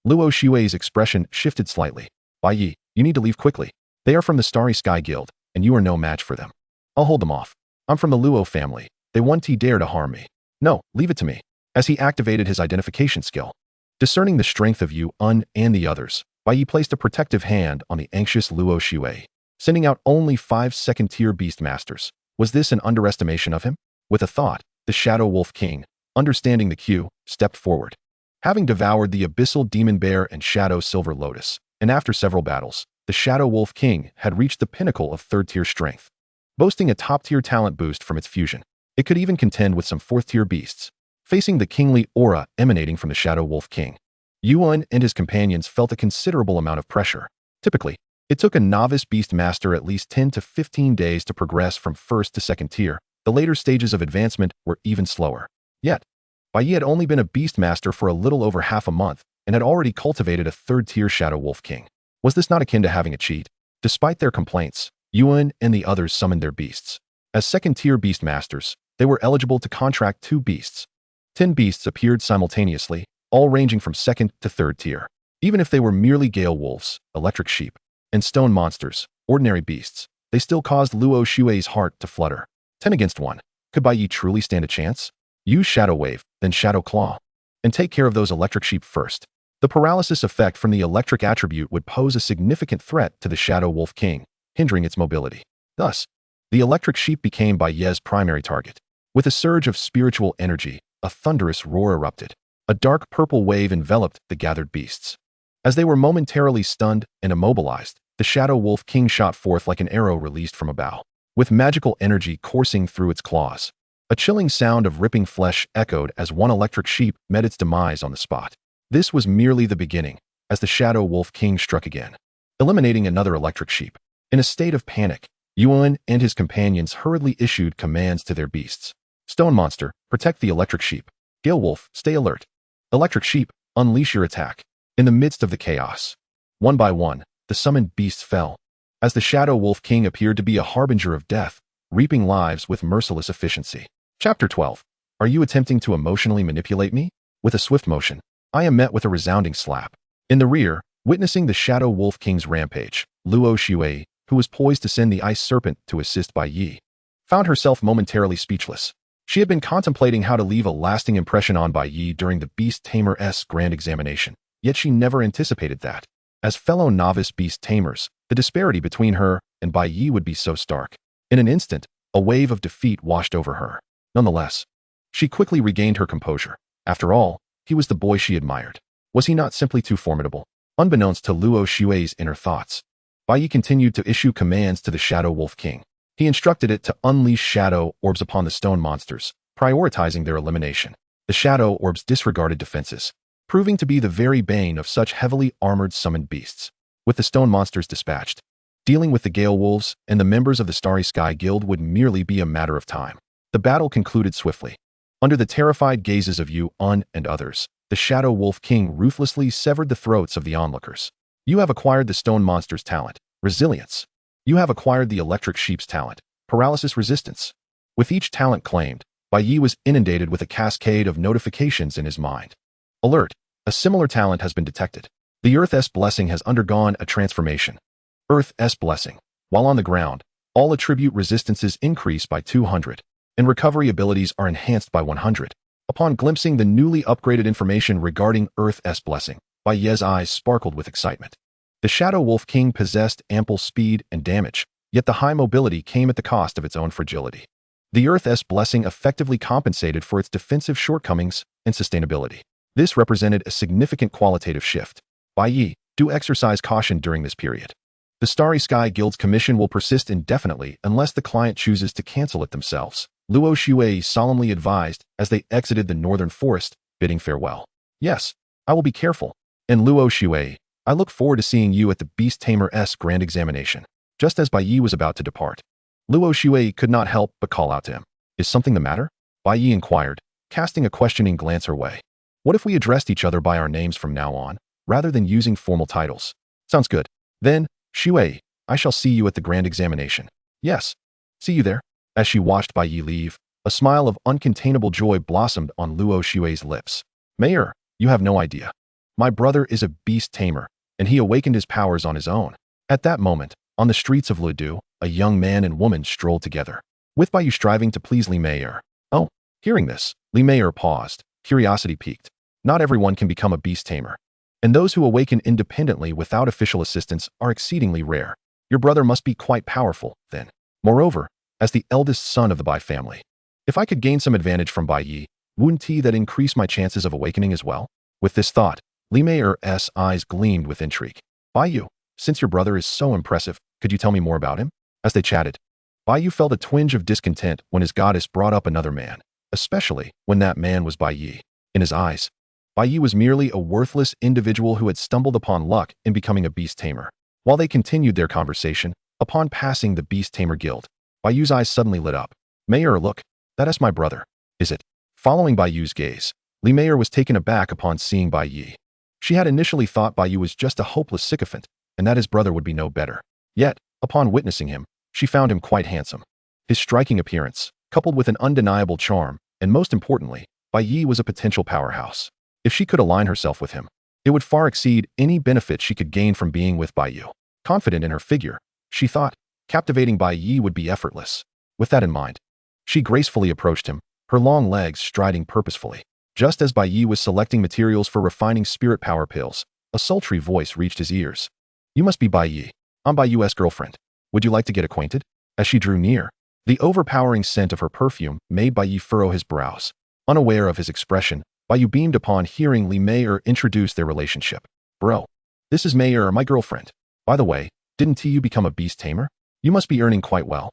Luo Shui's expression shifted slightly. Bai Ye, you need to leave quickly. They are from the Starry Sky Guild, and you are no match for them. I'll hold them off. I'm from the Luo family. They won't dare to harm me. No, leave it to me. As he activated his identification skill, discerning the strength of you and the others, Bai Ye placed a protective hand on the anxious Luo Shui, sending out only 5 second-tier beast masters. Was this an underestimation of him? With a thought, the Shadow Wolf King, understanding the cue, stepped forward. Having devoured the abyssal demon bear and shadow silver lotus, and after several battles, the Shadow Wolf King had reached the pinnacle of third-tier strength. Boasting a top-tier talent boost from its fusion, it could even contend with some fourth-tier beasts. Facing the kingly aura emanating from the Shadow Wolf King, Yuan and his companions felt a considerable amount of pressure. Typically, it took a novice beast master at least 10 to 15 days to progress from first to second tier. The later stages of advancement were even slower. Yet, Bai Ye had only been a beast master for a little over half a month and had already cultivated a third-tier Shadow Wolf King. Was this not akin to having a cheat? Despite their complaints, Yuan and the others summoned their beasts. As second-tier beast masters, they were eligible to contract 2 beasts. 10 beasts appeared simultaneously, all ranging from second to third tier. Even if they were merely gale wolves, electric sheep, and stone monsters, ordinary beasts, they still caused Luo Xue's heart to flutter. 10 against 1. Could Bai Ye truly stand a chance? Use Shadow Wave, then Shadow Claw, and take care of those electric sheep first. The paralysis effect from the electric attribute would pose a significant threat to the Shadow Wolf King, hindering its mobility. Thus, the electric sheep became Bai Ye's primary target. With a surge of spiritual energy, a thunderous roar erupted. A dark purple wave enveloped the gathered beasts. As they were momentarily stunned and immobilized, the Shadow Wolf King shot forth like an arrow released from a bow, with magical energy coursing through its claws. A chilling sound of ripping flesh echoed as one electric sheep met its demise on the spot. This was merely the beginning, as the Shadow Wolf King struck again, eliminating another electric sheep. In a state of panic, Yuan and his companions hurriedly issued commands to their beasts. Stone Monster, protect the electric sheep. Gale Wolf, stay alert. Electric Sheep, unleash your attack. In the midst of the chaos, one by one, the summoned beasts fell, as the Shadow Wolf King appeared to be a harbinger of death, reaping lives with merciless efficiency. Chapter 12. Are you attempting to emotionally manipulate me? With a swift motion, I am met with a resounding slap. In the rear, witnessing the Shadow Wolf King's rampage, Luo Xue, who was poised to send the Ice Serpent to assist Bai Ye, found herself momentarily speechless. She had been contemplating how to leave a lasting impression on Bai Ye during the Beast Tamer's grand examination, yet she never anticipated that. As fellow novice beast tamers, the disparity between her and Bai Ye would be so stark. In an instant, a wave of defeat washed over her. Nonetheless, she quickly regained her composure. After all, he was the boy she admired. Was he not simply too formidable? Unbeknownst to Luo Xue's inner thoughts, Bai Ye continued to issue commands to the Shadow Wolf King. He instructed it to unleash shadow orbs upon the stone monsters, prioritizing their elimination. The shadow orbs disregarded defenses, proving to be the very bane of such heavily armored summoned beasts. With the stone monsters dispatched, dealing with the Gale Wolves and the members of the Starry Sky Guild would merely be a matter of time. The battle concluded swiftly. Under the terrified gazes of Yuan and others, the Shadow Wolf King ruthlessly severed the throats of the onlookers. You have acquired the stone monster's talent, resilience. You have acquired the electric sheep's talent, paralysis resistance. With each talent claimed, Bai Ye was inundated with a cascade of notifications in his mind. Alert! A similar talent has been detected. The Earth's blessing has undergone a transformation. Earth's blessing. While on the ground, all attribute resistances increase by 200, and recovery abilities are enhanced by 100. Upon glimpsing the newly upgraded information regarding Earth's blessing, Bai Ye's eyes sparkled with excitement. The Shadow Wolf King possessed ample speed and damage, yet the high mobility came at the cost of its own fragility. The Earth's blessing effectively compensated for its defensive shortcomings and sustainability. This represented a significant qualitative shift. Bai Ye, do exercise caution during this period. The Starry Sky Guild's commission will persist indefinitely unless the client chooses to cancel it themselves, Luo Xue solemnly advised as they exited the northern forest, bidding farewell. Yes, I will be careful. And Luo Xue, I look forward to seeing you at the Beast Tamer's grand examination. Just as Bai Ye was about to depart, Luo Xue could not help but call out to him. Is something the matter? Bai Ye inquired, casting a questioning glance her way. What if we addressed each other by our names from now on, rather than using formal titles? Sounds good. Then, Xue, I shall see you at the grand examination. Yes. See you there. As she watched Bai Ye leave, a smile of uncontainable joy blossomed on Luo Xue's lips. Mayor, you have no idea. My brother is a beast tamer, and he awakened his powers on his own. At that moment, on the streets of Ledu, a young man and woman strolled together, with Bai Ye striving to please Li Mayor. Oh, hearing this, Li Mayor paused, curiosity piqued. Not everyone can become a beast tamer, and those who awaken independently without official assistance are exceedingly rare. Your brother must be quite powerful, then. Moreover, as the eldest son of the Bai family, if I could gain some advantage from Bai Ye, Wouldn't that increase my chances of awakening as well? With this thought, Li Meier's eyes gleamed with intrigue. Bai Ye, since your brother is so impressive, could you tell me more about him? As they chatted, Bai Ye felt a twinge of discontent when his goddess brought up another man, especially when that man was Bai Ye. In his eyes, Bai Ye was merely a worthless individual who had stumbled upon luck in becoming a beast tamer. While they continued their conversation, upon passing the Beast Tamer Guild, Bai Ye's eyes suddenly lit up. Meier, look, that's my brother, is it? Following Bai Ye's gaze, Li Meier was taken aback upon seeing Bai Ye. She had initially thought Bai Ye was just a hopeless sycophant, and that his brother would be no better. Yet, upon witnessing him, she found him quite handsome. His striking appearance, coupled with an undeniable charm, and most importantly, Bai Ye was a potential powerhouse. If she could align herself with him, it would far exceed any benefit she could gain from being with Bai Ye. Confident in her figure, she thought, captivating Bai Ye would be effortless. With that in mind, she gracefully approached him, her long legs striding purposefully. Just as Bai Ye was selecting materials for refining spirit power pills, a sultry voice reached his ears. You must be Bai Ye. I'm Bai Ye's girlfriend. Would you like to get acquainted? As she drew near, the overpowering scent of her perfume made Bai Ye furrow his brows. Unaware of his expression, Bai Ye beamed upon hearing Li Meier introduce their relationship. Bro, this is Meier, my girlfriend. By the way, didn't you become a beast tamer? You must be earning quite well.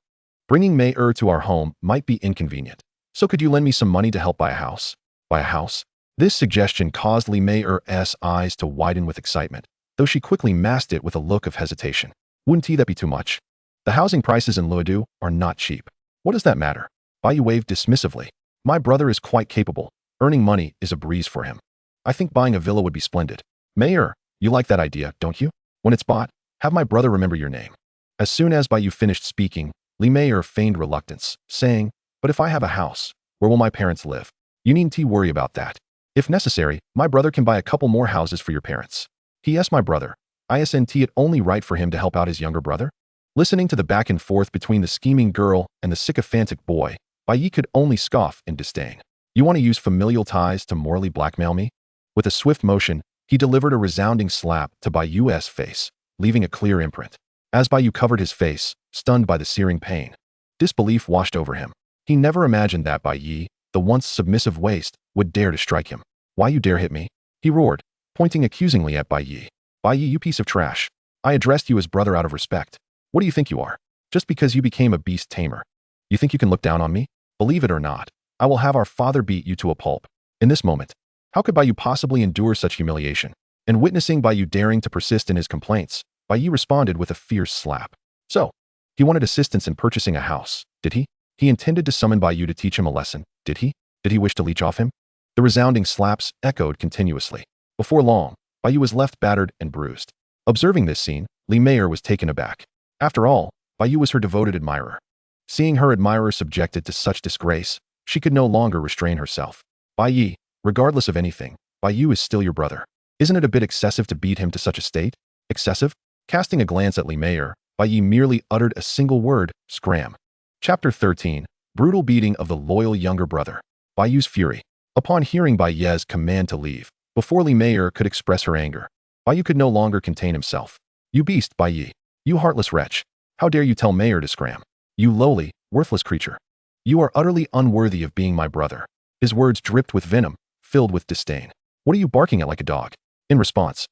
Bringing Meier to our home might be inconvenient. So could you lend me some money to help buy a house? Buy a house? This suggestion caused Li Meier's eyes to widen with excitement, though she quickly masked it with a look of hesitation. Wouldn't that be too much? The housing prices in Luodu are not cheap. What does that matter? Bai Ye waved dismissively. My brother is quite capable. Earning money is a breeze for him. I think buying a villa would be splendid. Meier, you like that idea, don't you? When it's bought, have my brother remember your name. As soon as Bai Ye finished speaking, Li Meier feigned reluctance, saying, but if I have a house, where will my parents live? You needn't worry about that. If necessary, my brother can buy a couple more houses for your parents. P.S. My brother. Isn't it only right for him to help out his younger brother? Listening to the back and forth between the scheming girl and the sycophantic boy, Bai Ye could only scoff in disdain. You want to use familial ties to morally blackmail me? With a swift motion, he delivered a resounding slap to Bai Ye's face, leaving a clear imprint. As Bai Ye covered his face, stunned by the searing pain, disbelief washed over him. He never imagined that Bai Ye, the once submissive waist, would dare to strike him. Why you dare hit me? He roared, pointing accusingly at Bai Ye. Bai Ye, you piece of trash. I addressed you as brother out of respect. What do you think you are? Just because you became a beast tamer. You think you can look down on me? Believe it or not, I will have our father beat you to a pulp. In this moment, how could Bai Ye possibly endure such humiliation? And witnessing Bai Ye daring to persist in his complaints, Bai Ye responded with a fierce slap. So, he wanted assistance in purchasing a house, did he? He intended to summon Bai Ye to teach him a lesson, did he? Did he wish to leech off him? The resounding slaps echoed continuously. Before long, Bai Ye was left battered and bruised. Observing this scene, Li Meier was taken aback. After all, Bai Ye was her devoted admirer. Seeing her admirer subjected to such disgrace, she could no longer restrain herself. Bai Ye, regardless of anything, Bai Ye is still your brother. Isn't it a bit excessive to beat him to such a state? Excessive? Casting a glance at Li Meier, Bai Ye merely uttered a single word, scram. Chapter 13, Brutal Beating of the Loyal Younger Brother. Bai Ye's fury. Upon hearing Bai Ye's command to leave, before Li Meier could express her anger, Bai Ye could no longer contain himself. You beast, Bai Ye. You heartless wretch. How dare you tell Meier to scram? You lowly, worthless creature. You are utterly unworthy of being my brother. His words dripped with venom, filled with disdain. What are you barking at like a dog? In response,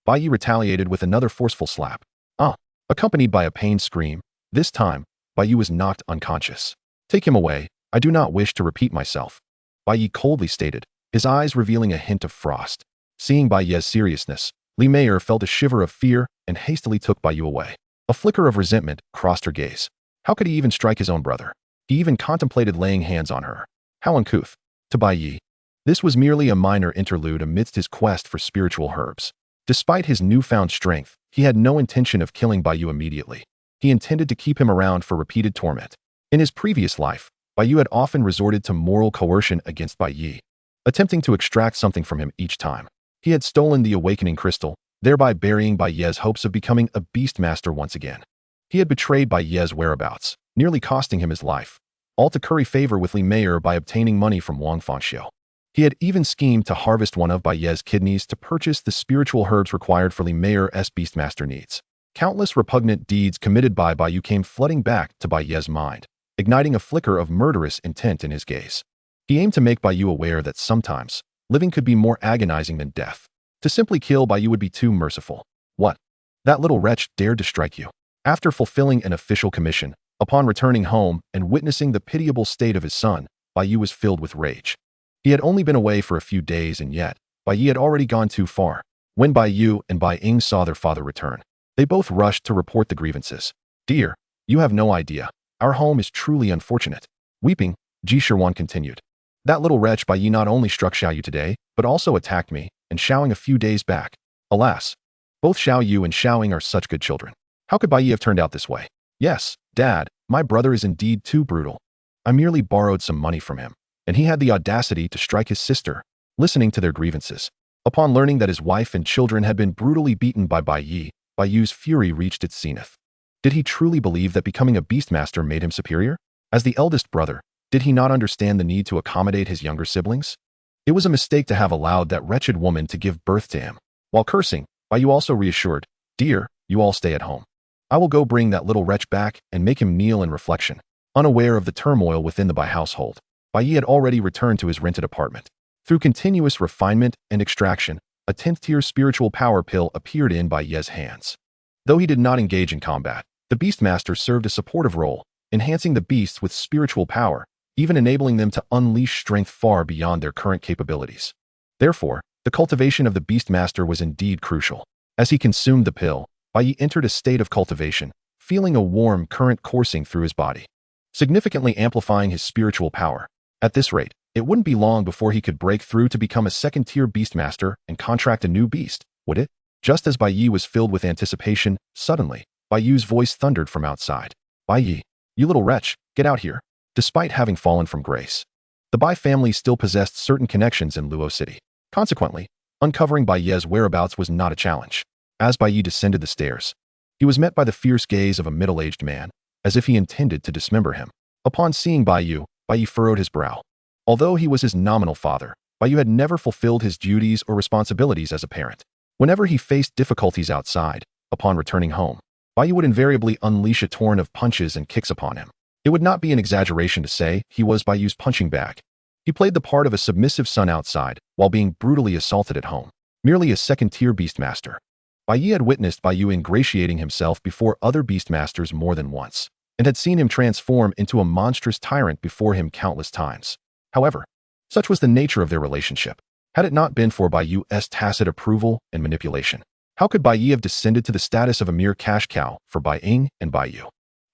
Bai Ye retaliated with another forceful slap. Accompanied by a pained scream. This time, Bai Ye was knocked unconscious. Take him away. I do not wish to repeat myself. Bai Ye coldly stated, his eyes revealing a hint of frost. Seeing Bai Ye's seriousness, Li Meier felt a shiver of fear and hastily took Bai Ye away. A flicker of resentment crossed her gaze. How could he even strike his own brother? He even contemplated laying hands on her. How uncouth. To Bai Ye, this was merely a minor interlude amidst his quest for spiritual herbs. Despite his newfound strength, he had no intention of killing Bai Ye immediately. He intended to keep him around for repeated torment. In his previous life, Bai Ye had often resorted to moral coercion against Bai Ye, attempting to extract something from him each time. He had stolen the awakening crystal, thereby burying Bai Ye's hopes of becoming a beast master once again. He had betrayed Bai Ye's whereabouts, nearly costing him his life, all to curry favor with Li Meier by obtaining money from Wang Fanxiu. He had even schemed to harvest one of Bai Ye's kidneys to purchase the spiritual herbs required for Li Meier's beastmaster needs. Countless repugnant deeds committed by Bai Ye came flooding back to Bai Ye's mind, igniting a flicker of murderous intent in his gaze. He aimed to make Bai Ye aware that sometimes, living could be more agonizing than death. To simply kill Bai Ye would be too merciful. What? That little wretch dared to strike you. After fulfilling an official commission, upon returning home and witnessing the pitiable state of his son, Bai Ye was filled with rage. He had only been away for a few days and yet, Bai Ye had already gone too far. When Bai Ye and Bai Ying saw their father return, they both rushed to report the grievances. Dear, you have no idea. Our home is truly unfortunate. Weeping, Ji Shirwan continued. That little wretch Bai Ye not only struck Xiao Yu today, but also attacked me and Xiaoying a few days back. Alas, both Xiao Yu and Xiaoying are such good children. How could Bai Ye have turned out this way? Yes, Dad, my brother is indeed too brutal. I merely borrowed some money from him, and he had the audacity to strike his sister. Listening to their grievances, upon learning that his wife and children had been brutally beaten by Bai Ye's fury reached its zenith. Did he truly believe that becoming a beastmaster made him superior? As the eldest brother, did he not understand the need to accommodate his younger siblings? It was a mistake to have allowed that wretched woman to give birth to him. While cursing, Bai Ye also reassured, Dear, you all stay at home. I will go bring that little wretch back and make him kneel in reflection. Unaware of the turmoil within the Bai household, Bai Ye had already returned to his rented apartment. Through continuous refinement and extraction, a 10th-tier spiritual power pill appeared in Bai Ye's hands. Though he did not engage in combat, the Beastmaster served a supportive role, enhancing the beasts with spiritual power, even enabling them to unleash strength far beyond their current capabilities. Therefore, the cultivation of the Beastmaster was indeed crucial. As he consumed the pill, Bai Ye entered a state of cultivation, feeling a warm current coursing through his body, significantly amplifying his spiritual power. At this rate, it wouldn't be long before he could break through to become a second-tier Beastmaster and contract a new beast, would it? Just as Bai Ye was filled with anticipation, suddenly, Bai Ye's voice thundered from outside. Bai Ye, you little wretch, get out here. Despite having fallen from grace, the Bai family still possessed certain connections in Luo City. Consequently, uncovering Bai Ye's whereabouts was not a challenge. As Bai Ye descended the stairs, he was met by the fierce gaze of a middle-aged man, as if he intended to dismember him. Upon seeing Bai Ye furrowed his brow. Although he was his nominal father, Bai Ye had never fulfilled his duties or responsibilities as a parent. Whenever he faced difficulties outside, upon returning home, Bai Ye would invariably unleash a torrent of punches and kicks upon him. It would not be an exaggeration to say he was Bai Ye's punching bag. He played the part of a submissive son outside while being brutally assaulted at home, merely a second-tier Beastmaster. Bai Ye had witnessed Bai Ye ingratiating himself before other Beastmasters more than once, and had seen him transform into a monstrous tyrant before him countless times. However, such was the nature of their relationship. Had it not been for Bai Ye's tacit approval and manipulation, how could Bai Ye have descended to the status of a mere cash cow for Bai Ying and Bai Ye?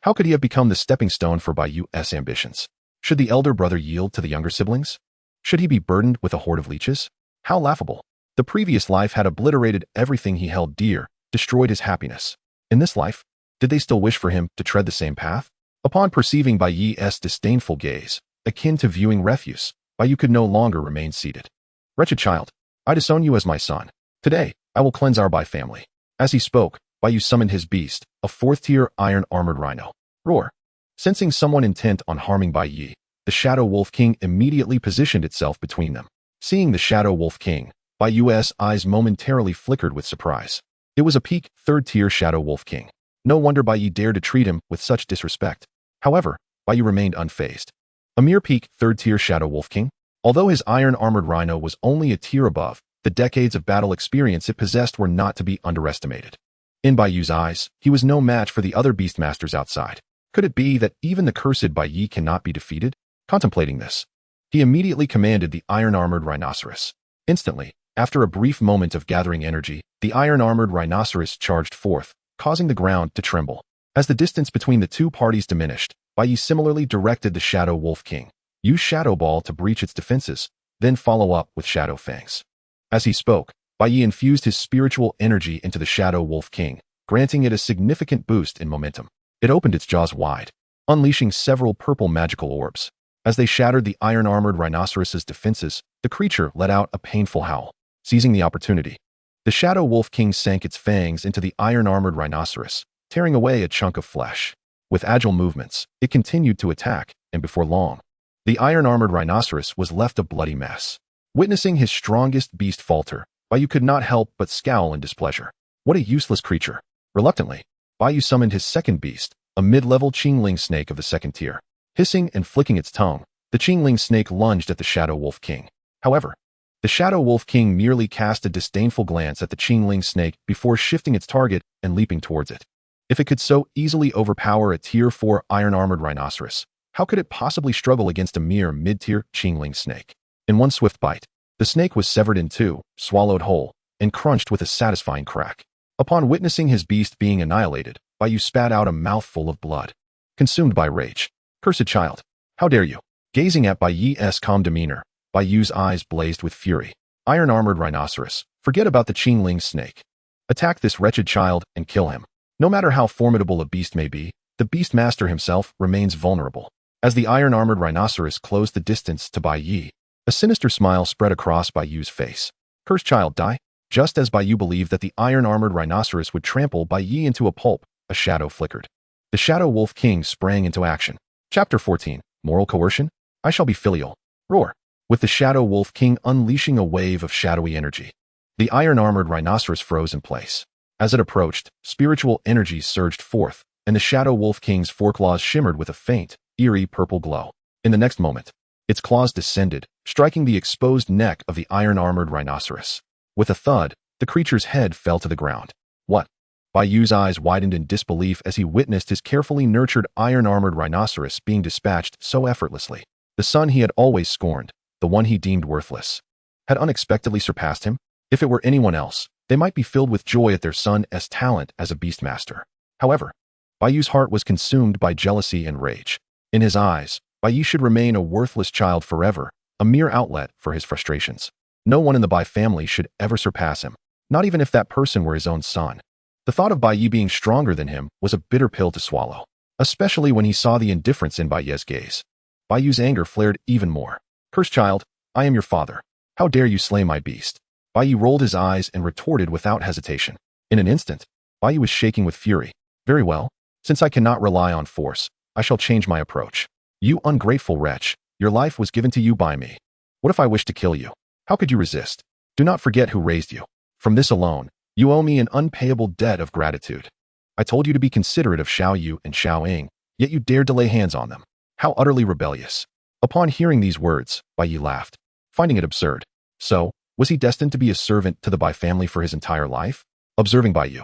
How could he have become the stepping stone for Bai Ye's ambitions? Should the elder brother yield to the younger siblings? Should he be burdened with a horde of leeches? How laughable. The previous life had obliterated everything he held dear, destroyed his happiness. In this life, did they still wish for him to tread the same path? Upon perceiving Bai Ye's disdainful gaze, akin to viewing refuse, Bai Ye could no longer remain seated. Wretched child, I disown you as my son. Today, I will cleanse our Bai family. As he spoke, Bai Ye summoned his beast, a 4th-tier iron-armored rhino. Roar. Sensing someone intent on harming Bai Ye, the Shadow Wolf King immediately positioned itself between them. Seeing the Shadow Wolf King, Bai Ye's eyes momentarily flickered with surprise. It was a peak 3rd-tier Shadow Wolf King. No wonder Bai Ye dared to treat him with such disrespect. However, Bai Ye remained unfazed. A mere peak 3rd-tier Shadow Wolf King? Although his iron-armored rhino was only a tier above, the decades of battle experience it possessed were not to be underestimated. In Bai Ye's eyes, he was no match for the other Beastmasters outside. Could it be that even the cursed Bai Ye cannot be defeated? Contemplating this, he immediately commanded the iron-armored rhinoceros. Instantly, after a brief moment of gathering energy, the iron-armored rhinoceros charged forth, causing the ground to tremble. As the distance between the two parties diminished, Bai Ye similarly directed the Shadow Wolf King. Use Shadow Ball to breach its defenses, then follow up with Shadow Fangs. As he spoke, Bai Ye infused his spiritual energy into the Shadow Wolf King, granting it a significant boost in momentum. It opened its jaws wide, unleashing several purple magical orbs. As they shattered the iron-armored rhinoceros's defenses, the creature let out a painful howl. Seizing the opportunity, the Shadow Wolf King sank its fangs into the iron-armored rhinoceros, tearing away a chunk of flesh. With agile movements, it continued to attack, and before long, the iron-armored rhinoceros was left a bloody mess. Witnessing his strongest beast falter, Bai Ye could not help but scowl in displeasure. What a useless creature. Reluctantly, Bai Ye summoned his second beast, a mid-level Qingling snake of the 2nd tier. Hissing and flicking its tongue, The Qingling snake lunged at the Shadow Wolf King. However, the Shadow Wolf King merely cast a disdainful glance at the Qingling snake before shifting its target and leaping towards it. If it could so easily overpower a Tier 4 iron-armored rhinoceros, how could it possibly struggle against a mere mid-tier Qingling snake? In one swift bite, the snake was severed in two, swallowed whole, and crunched with a satisfying crack. Upon witnessing his beast being annihilated, Bai Ye spat out a mouthful of blood. Consumed by rage. Cursed child! How dare you! Gazing at Bai Ye's calm demeanor, Bai Ye's eyes blazed with fury. Iron-armored rhinoceros, forget about the Qingling snake. Attack this wretched child and kill him. No matter how formidable a beast may be, the beast master himself remains vulnerable. As the iron-armored rhinoceros closed the distance to Bai Ye, a sinister smile spread across Bai Ye's face. Cursed child, die! Just as Bai Ye believed that the iron-armored rhinoceros would trample Bai Ye into a pulp, a shadow flickered. The Shadow Wolf King sprang into action. Chapter 14. Moral Coercion? I shall be filial. Roar. With the Shadow Wolf King unleashing a wave of shadowy energy, the iron-armored rhinoceros froze in place. As it approached, spiritual energies surged forth, and the Shadow Wolf King's foreclaws shimmered with a faint, eerie purple glow. In the next moment, its claws descended, striking the exposed neck of the iron-armored rhinoceros. With a thud, the creature's head fell to the ground. What? Bai Ye's eyes widened in disbelief as he witnessed his carefully nurtured iron-armored rhinoceros being dispatched so effortlessly. The son he had always scorned, the one he deemed worthless, had unexpectedly surpassed him. If it were anyone else, they might be filled with joy at their son's talent as a beastmaster. However, Bai Ye's heart was consumed by jealousy and rage. In his eyes, Bai Ye should remain a worthless child forever, a mere outlet for his frustrations. No one in the Bai family should ever surpass him, not even if that person were his own son. The thought of Bai Ye being stronger than him was a bitter pill to swallow, especially when he saw the indifference in Bai Ye's gaze. Bai Ye's anger flared even more. Cursed child, I am your father. How dare you slay my beast? Bai Ye rolled his eyes and retorted without hesitation. In an instant, Bai Ye was shaking with fury. Very well, since I cannot rely on force, I shall change my approach. You ungrateful wretch, your life was given to you by me. What if I wished to kill you? How could you resist? Do not forget who raised you. From this alone, you owe me an unpayable debt of gratitude. I told you to be considerate of Xiao Yu and Xiao Ying, yet you dared to lay hands on them. How utterly rebellious. Upon hearing these words, Bai Ye laughed, finding it absurd. So, was he destined to be a servant to the Bai family for his entire life? Observing Bai Ye,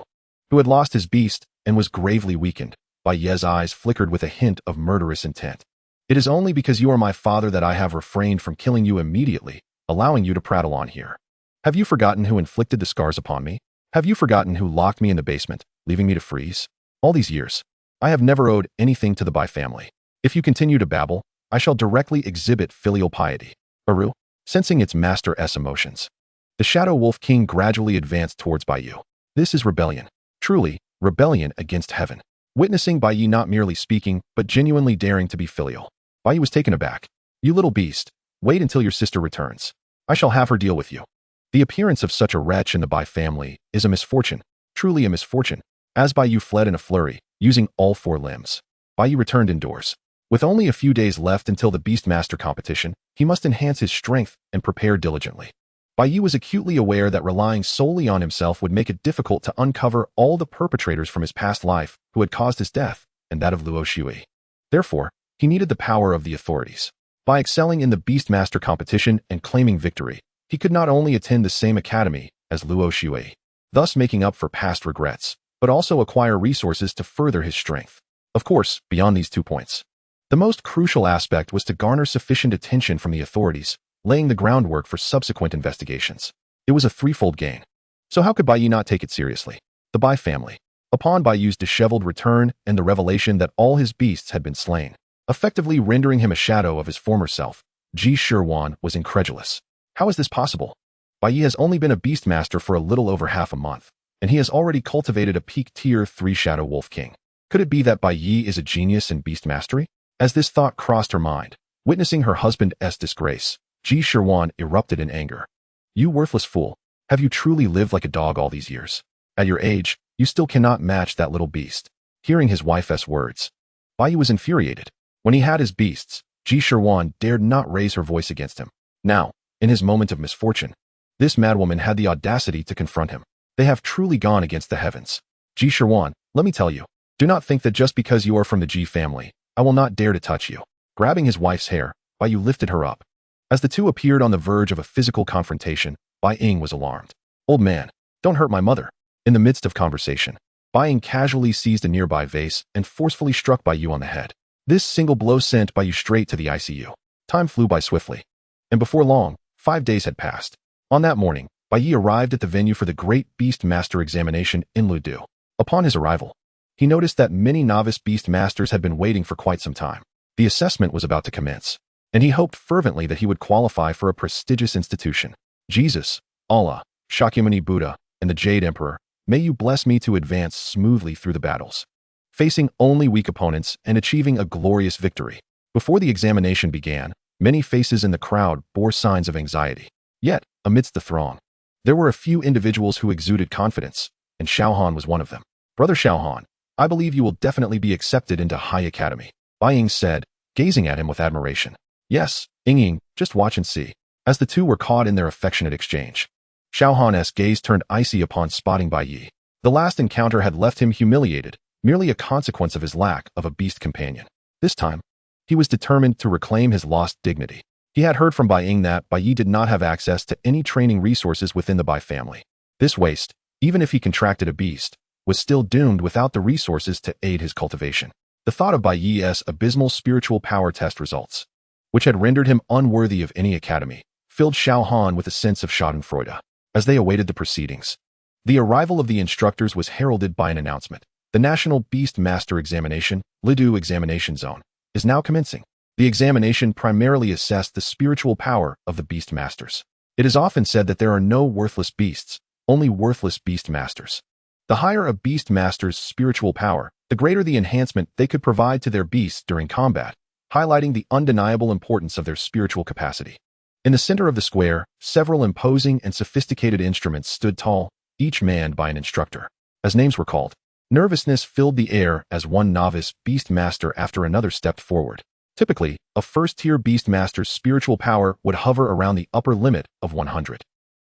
who had lost his beast and was gravely weakened, Bai Ye's eyes flickered with a hint of murderous intent. It is only because you are my father that I have refrained from killing you immediately, allowing you to prattle on here. Have you forgotten who inflicted the scars upon me? Have you forgotten who locked me in the basement, leaving me to freeze? All these years, I have never owed anything to the Bai family. If you continue to babble, I shall directly exhibit filial piety. Aru, sensing its master's emotions, the Shadow Wolf King gradually advanced towards Bai Ye. This is rebellion. Truly, rebellion against heaven. Witnessing Bai Ye not merely speaking, but genuinely daring to be filial, Bai Ye was taken aback. You little beast, wait until your sister returns. I shall have her deal with you. The appearance of such a wretch in the Bai family is a misfortune, truly a misfortune. As Bai Ye fled in a flurry, using all four limbs, Bai Ye returned indoors. With only a few days left until the Beastmaster competition, he must enhance his strength and prepare diligently. Bai Ye was acutely aware that relying solely on himself would make it difficult to uncover all the perpetrators from his past life who had caused his death, and that of Luo Shui. Therefore, he needed the power of the authorities. By excelling in the Beastmaster competition and claiming victory, he could not only attend the same academy as Luo Shui, thus making up for past regrets, but also acquire resources to further his strength. Of course, beyond these 2 points, the most crucial aspect was to garner sufficient attention from the authorities, laying the groundwork for subsequent investigations. It was a threefold gain. So how could Bai Ye not take it seriously? The Bai family. Upon Bai Ye's disheveled return and the revelation that all his beasts had been slain, effectively rendering him a shadow of his former self, Ji Shiwan was incredulous. How is this possible? Bai Ye has only been a beastmaster for a little over half a month, and he has already cultivated a peak tier 3 Shadow Wolf King. Could it be that Bai Ye is a genius in beast mastery? As this thought crossed her mind, witnessing her husband's disgrace, Ji Shiwan erupted in anger. You worthless fool, have you truly lived like a dog all these years? At your age, you still cannot match that little beast. Hearing his wife's words, Bai Ye was infuriated. When he had his beasts, Ji Shiwan dared not raise her voice against him. Now, in his moment of misfortune, this madwoman had the audacity to confront him. They have truly gone against the heavens. Ji Shiwan, let me tell you, do not think that just because you are from the Ji family, I will not dare to touch you. Grabbing his wife's hair, Bai Ye lifted her up. As the two appeared on the verge of a physical confrontation, Bai Ye was alarmed. "Old man, don't hurt my mother." In the midst of conversation, Bai Ye casually seized a nearby vase and forcefully struck Bai Ye on the head. This single blow sent Bai Ye straight to the ICU. Time flew by swiftly. And before long, 5 days had passed. On that morning, Bai Ye arrived at the venue for the Great Beast Master examination in Ludu. Upon his arrival, he noticed that many novice Beast Masters had been waiting for quite some time. The assessment was about to commence, and he hoped fervently that he would qualify for a prestigious institution. Jesus, Allah, Shakyamuni Buddha, and the Jade Emperor, may you bless me to advance smoothly through the battles, facing only weak opponents and achieving a glorious victory. Before the examination began, many faces in the crowd bore signs of anxiety. Yet, amidst the throng, there were a few individuals who exuded confidence, and Xiaohan was one of them. "Brother Xiaohan, I believe you will definitely be accepted into High Academy," Bai Ye said, gazing at him with admiration. "Yes, Ying, just watch and see." As the two were caught in their affectionate exchange, Xiaohan's gaze turned icy upon spotting Bai Ye. The last encounter had left him humiliated, merely a consequence of his lack of a beast companion. This time, he was determined to reclaim his lost dignity. He had heard from Bai Ye that Bai Ye did not have access to any training resources within the Bai family. This waste, even if he contracted a beast, was still doomed without the resources to aid his cultivation. The thought of Bai Ye's abysmal spiritual power test results, which had rendered him unworthy of any academy, filled Xiaohan with a sense of schadenfreude. As they awaited the proceedings, the arrival of the instructors was heralded by an announcement. The National Beast Master Examination, Lidu Examination Zone, is now commencing. The examination primarily assessed the spiritual power of the Beast Masters. It is often said that there are no worthless beasts, only worthless Beast Masters. The higher a Beast Master's spiritual power, the greater the enhancement they could provide to their beasts during combat, highlighting the undeniable importance of their spiritual capacity. In the center of the square, several imposing and sophisticated instruments stood tall, each manned by an instructor. As names were called, nervousness filled the air as one novice Beast Master after another stepped forward. Typically, a first-tier Beast Master's spiritual power would hover around the upper limit of 100.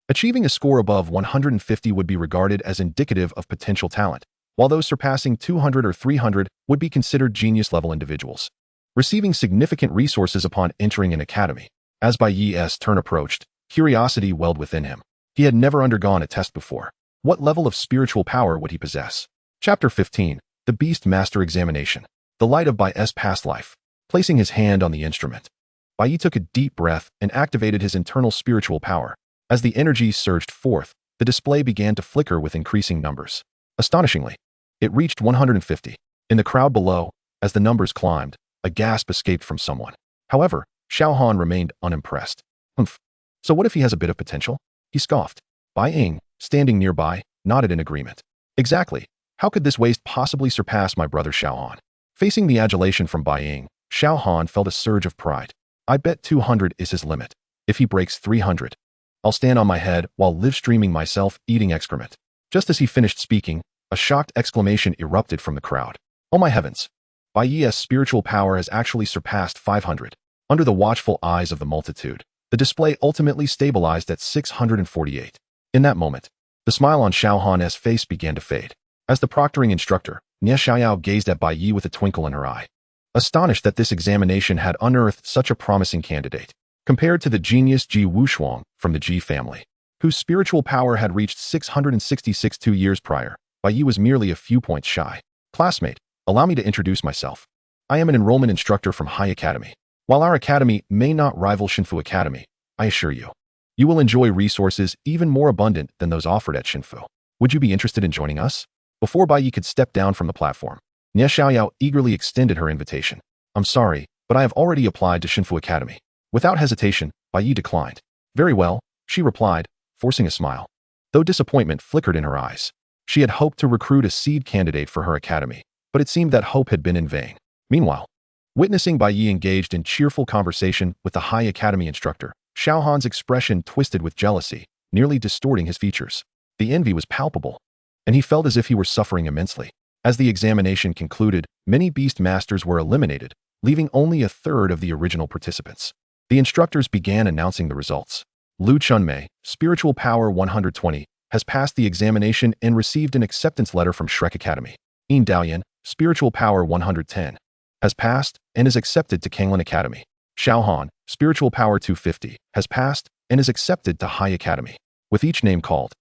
Achieving a score above 150 would be regarded as indicative of potential talent, while those surpassing 200 or 300 would be considered genius-level individuals, receiving significant resources upon entering an academy. As Bai Ye's turn approached, curiosity welled within him. He had never undergone a test before. What level of spiritual power would he possess? Chapter 15, The Beast Master Examination. The light of Bai Ye's past life. Placing his hand on the instrument, Bai Ye took a deep breath and activated his internal spiritual power. As the energy surged forth, the display began to flicker with increasing numbers. Astonishingly, it reached 150. In the crowd below, as the numbers climbed, a gasp escaped from someone. However, Xiaohan remained unimpressed. "Humph. So what if he has a bit of potential?" he scoffed. Bai Ye, standing nearby, nodded in agreement. "Exactly. How could this waste possibly surpass my brother Xiaohan?" Facing the adulation from Bai Ye, Xiaohan felt a surge of pride. "I bet 200 is his limit. If he breaks 300, I'll stand on my head while live-streaming myself eating excrement." Just as he finished speaking, a shocked exclamation erupted from the crowd. "Oh my heavens! Bai Ye's spiritual power has actually surpassed 500. Under the watchful eyes of the multitude, the display ultimately stabilized at 648. In that moment, the smile on Xiaohan's face began to fade. As the proctoring instructor, Nie Xiaoyao gazed at Bai Ye with a twinkle in her eye, astonished that this examination had unearthed such a promising candidate. Compared to the genius Ji Wushuang from the Ji family, whose spiritual power had reached 666 2 years prior, Bai Ye was merely a few points shy. "Classmate, allow me to introduce myself. I am an enrollment instructor from High Academy. While our academy may not rival Shinfu Academy, I assure you, you will enjoy resources even more abundant than those offered at Shinfu. Would you be interested in joining us?" Before Bai Ye could step down from the platform, Nie Xiaoyao eagerly extended her invitation. "I'm sorry, but I have already applied to Shinfu Academy." Without hesitation, Bai Ye declined. "Very well," she replied, forcing a smile. Though disappointment flickered in her eyes, she had hoped to recruit a seed candidate for her academy, but it seemed that hope had been in vain. Meanwhile, witnessing Bai Ye engaged in cheerful conversation with the High Academy instructor, Xiaohan's expression twisted with jealousy, nearly distorting his features. The envy was palpable, and he felt as if he were suffering immensely. As the examination concluded, many Beast Masters were eliminated, leaving only a third of the original participants. The instructors began announcing the results. Lu Chunmei, spiritual power 120, has passed the examination and received an acceptance letter from Shrek Academy. Yin Daoyan, spiritual power 110, has passed and is accepted to Kanglin Academy. Xiaohan, spiritual power 250, has passed and is accepted to High Academy. With each name called,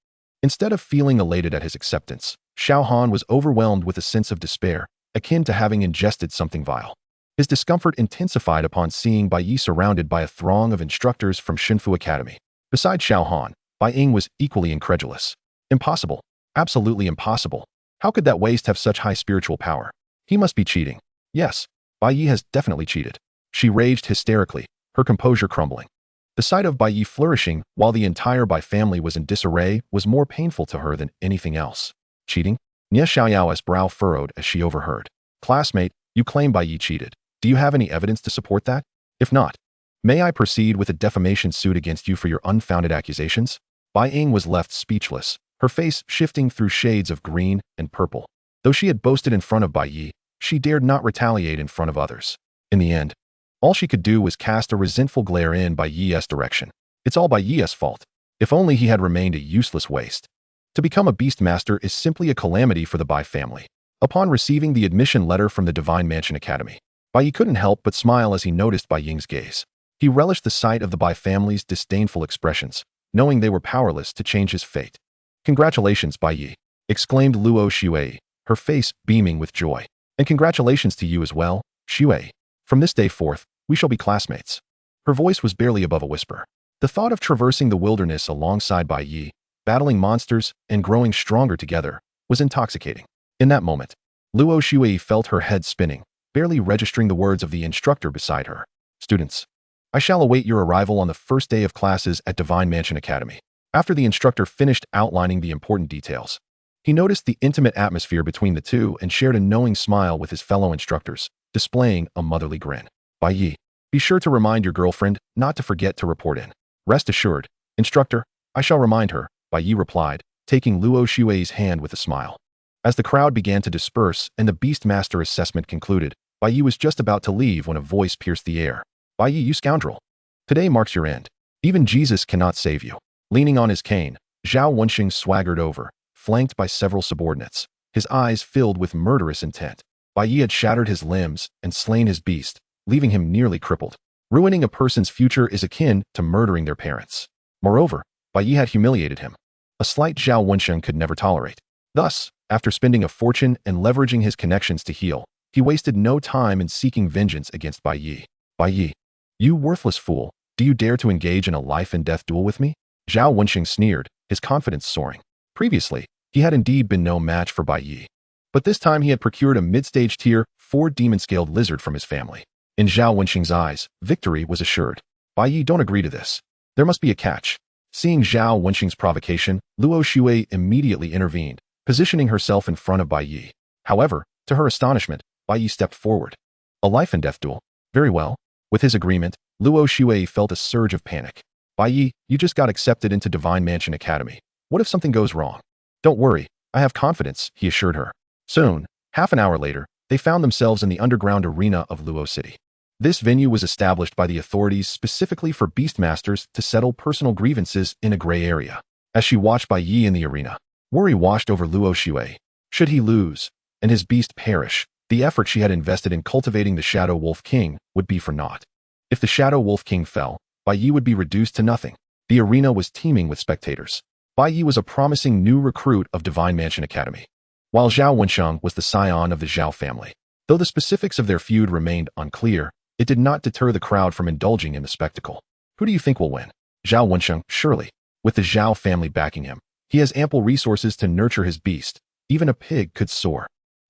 instead of feeling elated at his acceptance, Xiao Han was overwhelmed with a sense of despair, akin to having ingested something vile. His discomfort intensified upon seeing Bai Ye surrounded by a throng of instructors from Shinfu Academy. Besides Xiao Han, Bai Ying was equally incredulous. Impossible. Absolutely impossible. How could that waste have such high spiritual power? He must be cheating. Yes, Bai Ye has definitely cheated. She raged hysterically, her composure crumbling. The sight of Bai Ye flourishing while the entire Bai family was in disarray was more painful to her than anything else. Cheating? Nie Xiaoyao's brow furrowed as she overheard. Classmate, you claim Bai Ye cheated. Do you have any evidence to support that? If not, may I proceed with a defamation suit against you for your unfounded accusations? Bai Ying was left speechless, her face shifting through shades of green and purple. Though she had boasted in front of Bai Ye, she dared not retaliate in front of others. In the end, all she could do was cast a resentful glare in Bai Ye's direction. It's all Bai Ye's fault. If only he had remained a useless waste. To become a beast master is simply a calamity for the Bai family. Upon receiving the admission letter from the Divine Mansion Academy, Bai Ye couldn't help but smile as he noticed Bai Ying's gaze. He relished the sight of the Bai family's disdainful expressions, knowing they were powerless to change his fate. Congratulations, Bai Ye, exclaimed Luo Xue, her face beaming with joy. And congratulations to you as well, Xue. From this day forth, we shall be classmates. Her voice was barely above a whisper. The thought of traversing the wilderness alongside Bai Ye, battling monsters and growing stronger together, was intoxicating. In that moment, Luo Xue felt her head spinning, barely registering the words of the instructor beside her. Students, I shall await your arrival on the first day of classes at Divine Mansion Academy. After the instructor finished outlining the important details, he noticed the intimate atmosphere between the two and shared a knowing smile with his fellow instructors, displaying a motherly grin. Bai Ye, be sure to remind your girlfriend not to forget to report in. Rest assured, instructor, I shall remind her, Bai Ye replied, taking Luo Xue's hand with a smile. As the crowd began to disperse and the Beastmaster assessment concluded, Bai Ye was just about to leave when a voice pierced the air. Bai Ye, you scoundrel. Today marks your end. Even Jesus cannot save you. Leaning on his cane, Zhao Wenxing swaggered over, flanked by several subordinates, his eyes filled with murderous intent. Bai Ye had shattered his limbs and slain his beast, leaving him nearly crippled. Ruining a person's future is akin to murdering their parents. Moreover, Bai Ye had humiliated him, a slight Zhao Wenxing could never tolerate. Thus, after spending a fortune and leveraging his connections to heal, he wasted no time in seeking vengeance against Bai Ye. Bai Ye, you worthless fool, do you dare to engage in a life-and-death duel with me? Zhao Wenxing sneered, his confidence soaring. Previously, he had indeed been no match for Bai Ye. But this time he had procured a mid-stage tier 4 demon-scaled lizard from his family. In Zhao Wenxing's eyes, victory was assured. Bai Ye, don't agree to this. There must be a catch. Seeing Zhao Wenxing's provocation, Luo Xue immediately intervened, positioning herself in front of Bai Ye. However, to her astonishment, Bai Ye stepped forward. A life-and-death duel. Very well. With his agreement, Luo Xue felt a surge of panic. Bai Ye, you just got accepted into Divine Mansion Academy. What if something goes wrong? Don't worry, I have confidence, he assured her. Soon, half an hour later, they found themselves in the underground arena of Luo City. This venue was established by the authorities specifically for Beastmasters to settle personal grievances in a gray area. As she watched Bai Ye in the arena, worry washed over Luo Xue. Should he lose, and his beast perish, the effort she had invested in cultivating the Shadow Wolf King would be for naught. If the Shadow Wolf King fell, Bai Ye would be reduced to nothing. The arena was teeming with spectators. Bai Ye was a promising new recruit of Divine Mansion Academy, while Zhao Wenxiang was the scion of the Zhao family. Though the specifics of their feud remained unclear, it did not deter the crowd from indulging in the spectacle. Who do you think will win? Zhao Wenxiang, surely. With the Zhao family backing him, he has ample resources to nurture his beast. Even a pig could soar.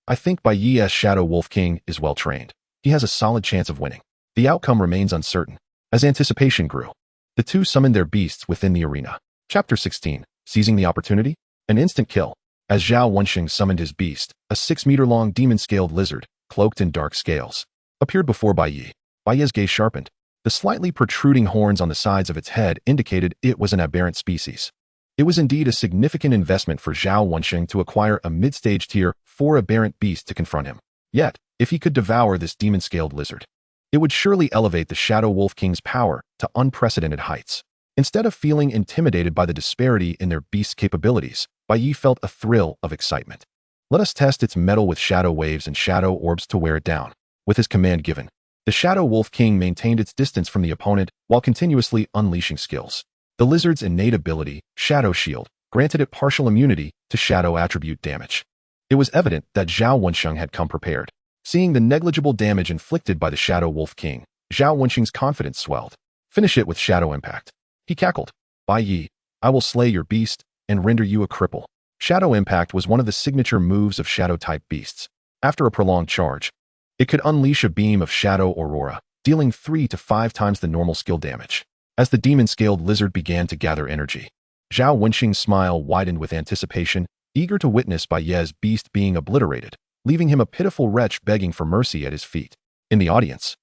I think Bai Ye's Shadow Wolf King is well trained. He has a solid chance of winning. The outcome remains uncertain. As anticipation grew, the two summoned their beasts within the arena. Chapter 16. Seizing the opportunity? An instant kill. As Zhao Wenxing summoned his beast, a 6-meter-long demon-scaled lizard, cloaked in dark scales, appeared before Bai Ye. Bai Ye's gaze sharpened. The slightly protruding horns on the sides of its head indicated it was an aberrant species. It was indeed a significant investment for Zhao Wenxing to acquire a mid-stage tier 4 aberrant beast to confront him. Yet, if he could devour this demon-scaled lizard, it would surely elevate the Shadow Wolf King's power to unprecedented heights. Instead of feeling intimidated by the disparity in their beast's capabilities, Bai Ye felt a thrill of excitement. Let us test its mettle with shadow waves and shadow orbs to wear it down. With his command given, The Shadow Wolf King maintained its distance from the opponent while continuously unleashing skills. The lizard's innate ability, Shadow Shield, granted it partial immunity to shadow attribute damage. It was evident that Zhao Wensheng had come prepared. Seeing the negligible damage inflicted by the Shadow Wolf King, Zhao Wensheng's confidence swelled. Finish it with Shadow Impact. He cackled. Bai Ye, I will slay your beast and render you a cripple. Shadow Impact was one of the signature moves of Shadow-type beasts. After a prolonged charge, it could unleash a beam of Shadow Aurora, dealing 3 to 5 times the normal skill damage. As the demon-scaled lizard began to gather energy, Zhao Wensheng's smile widened with anticipation, eager to witness Bai Ye's beast being obliterated, leaving him a pitiful wretch begging for mercy at his feet. In the audience,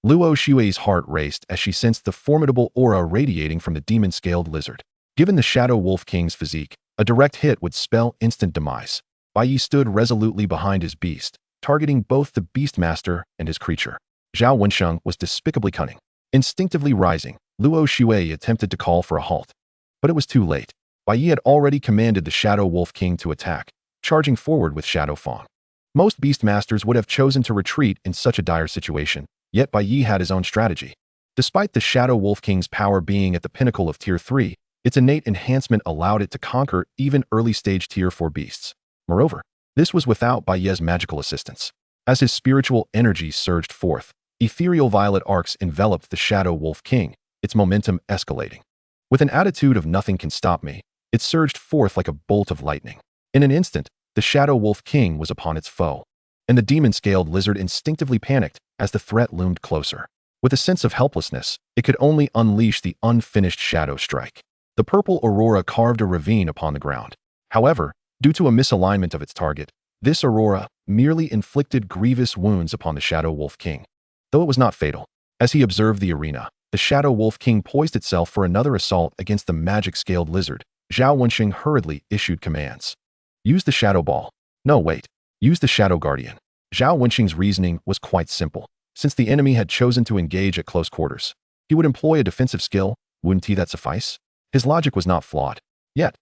Luo Xue's heart raced as she sensed the formidable aura radiating from the demon-scaled lizard. Given the Shadow Wolf King's physique, a direct hit would spell instant demise. Bai Ye stood resolutely behind his beast, targeting both the Beastmaster and his creature. Zhao Wensheng was despicably cunning. Instinctively rising, Luo Xue attempted to call for a halt. But it was too late. Bai Ye had already commanded the Shadow Wolf King to attack, charging forward with Shadow Fang. Most Beastmasters would have chosen to retreat in such a dire situation, yet Bai Ye had his own strategy. Despite the Shadow Wolf King's power being at the pinnacle of Tier 3, its innate enhancement allowed it to conquer even early-stage Tier 4 beasts. Moreover, this was without Bai Ye's magical assistance. As his spiritual energy surged forth, ethereal violet arcs enveloped the Shadow Wolf King, its momentum escalating. With an attitude of nothing can stop me, it surged forth like a bolt of lightning. In an instant, the Shadow Wolf King was upon its foe, and the demon-scaled lizard instinctively panicked as the threat loomed closer. With a sense of helplessness, it could only unleash the unfinished Shadow Strike. The purple aurora carved a ravine upon the ground. However, due to a misalignment of its target, this aurora merely inflicted grievous wounds upon the Shadow Wolf King, though it was not fatal. As he observed the arena, the Shadow Wolf King poised itself for another assault against the magic-scaled lizard. Zhao Wensheng hurriedly issued commands. Use the Shadow Ball. No, wait. Use the Shadow Guardian. Zhao Wensheng's reasoning was quite simple. Since the enemy had chosen to engage at close quarters, he would employ a defensive skill. Wouldn't that suffice? His logic was not flawed. Yet,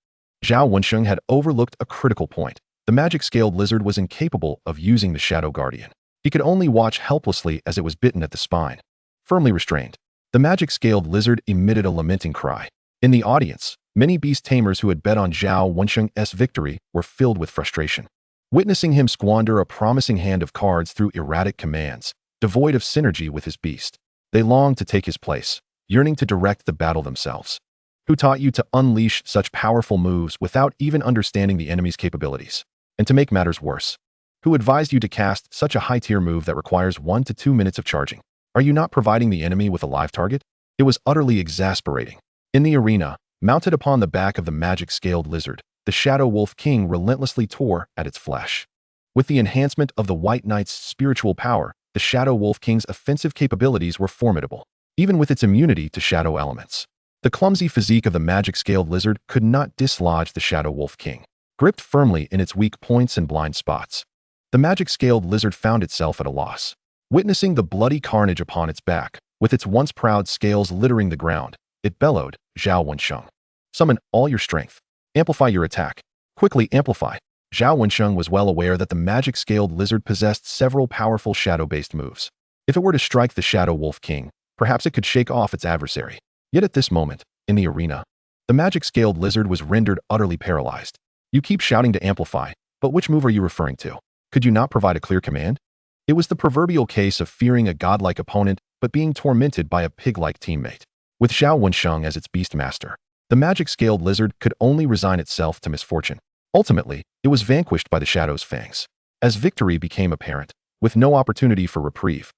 Zhao Wensheng had overlooked a critical point. The magic-scaled lizard was incapable of using the Shadow Guardian. He could only watch helplessly as it was bitten at the spine. Firmly restrained, the magic-scaled lizard emitted a lamenting cry. In the audience, many beast tamers who had bet on Zhao Wensheng's victory were filled with frustration. Witnessing him squander a promising hand of cards through erratic commands, devoid of synergy with his beast, they longed to take his place, yearning to direct the battle themselves. Who taught you to unleash such powerful moves without even understanding the enemy's capabilities? And to make matters worse, who advised you to cast such a high-tier move that requires 1 to 2 minutes of charging? Are you not providing the enemy with a live target? It was utterly exasperating. In the arena, mounted upon the back of the magic-scaled lizard, the Shadow Wolf King relentlessly tore at its flesh. With the enhancement of the White Knight's spiritual power, the Shadow Wolf King's offensive capabilities were formidable, even with its immunity to shadow elements. The clumsy physique of the magic-scaled lizard could not dislodge the Shadow Wolf King, gripped firmly in its weak points and blind spots. The magic-scaled lizard found itself at a loss. Witnessing the bloody carnage upon its back, with its once proud scales littering the ground, it bellowed, Zhao Wensheng. Summon all your strength. Amplify your attack. Quickly amplify. Zhao Wensheng was well aware that the magic-scaled lizard possessed several powerful shadow-based moves. If it were to strike the Shadow Wolf King, perhaps it could shake off its adversary. Yet at this moment, in the arena, the magic-scaled lizard was rendered utterly paralyzed. You keep shouting to amplify, but which move are you referring to? Could you not provide a clear command? It was the proverbial case of fearing a godlike opponent but being tormented by a pig-like teammate. With Zhao Wensheng as its beastmaster, the magic-scaled lizard could only resign itself to misfortune. Ultimately, it was vanquished by the Shadow's fangs. As victory became apparent, with no opportunity for reprieve,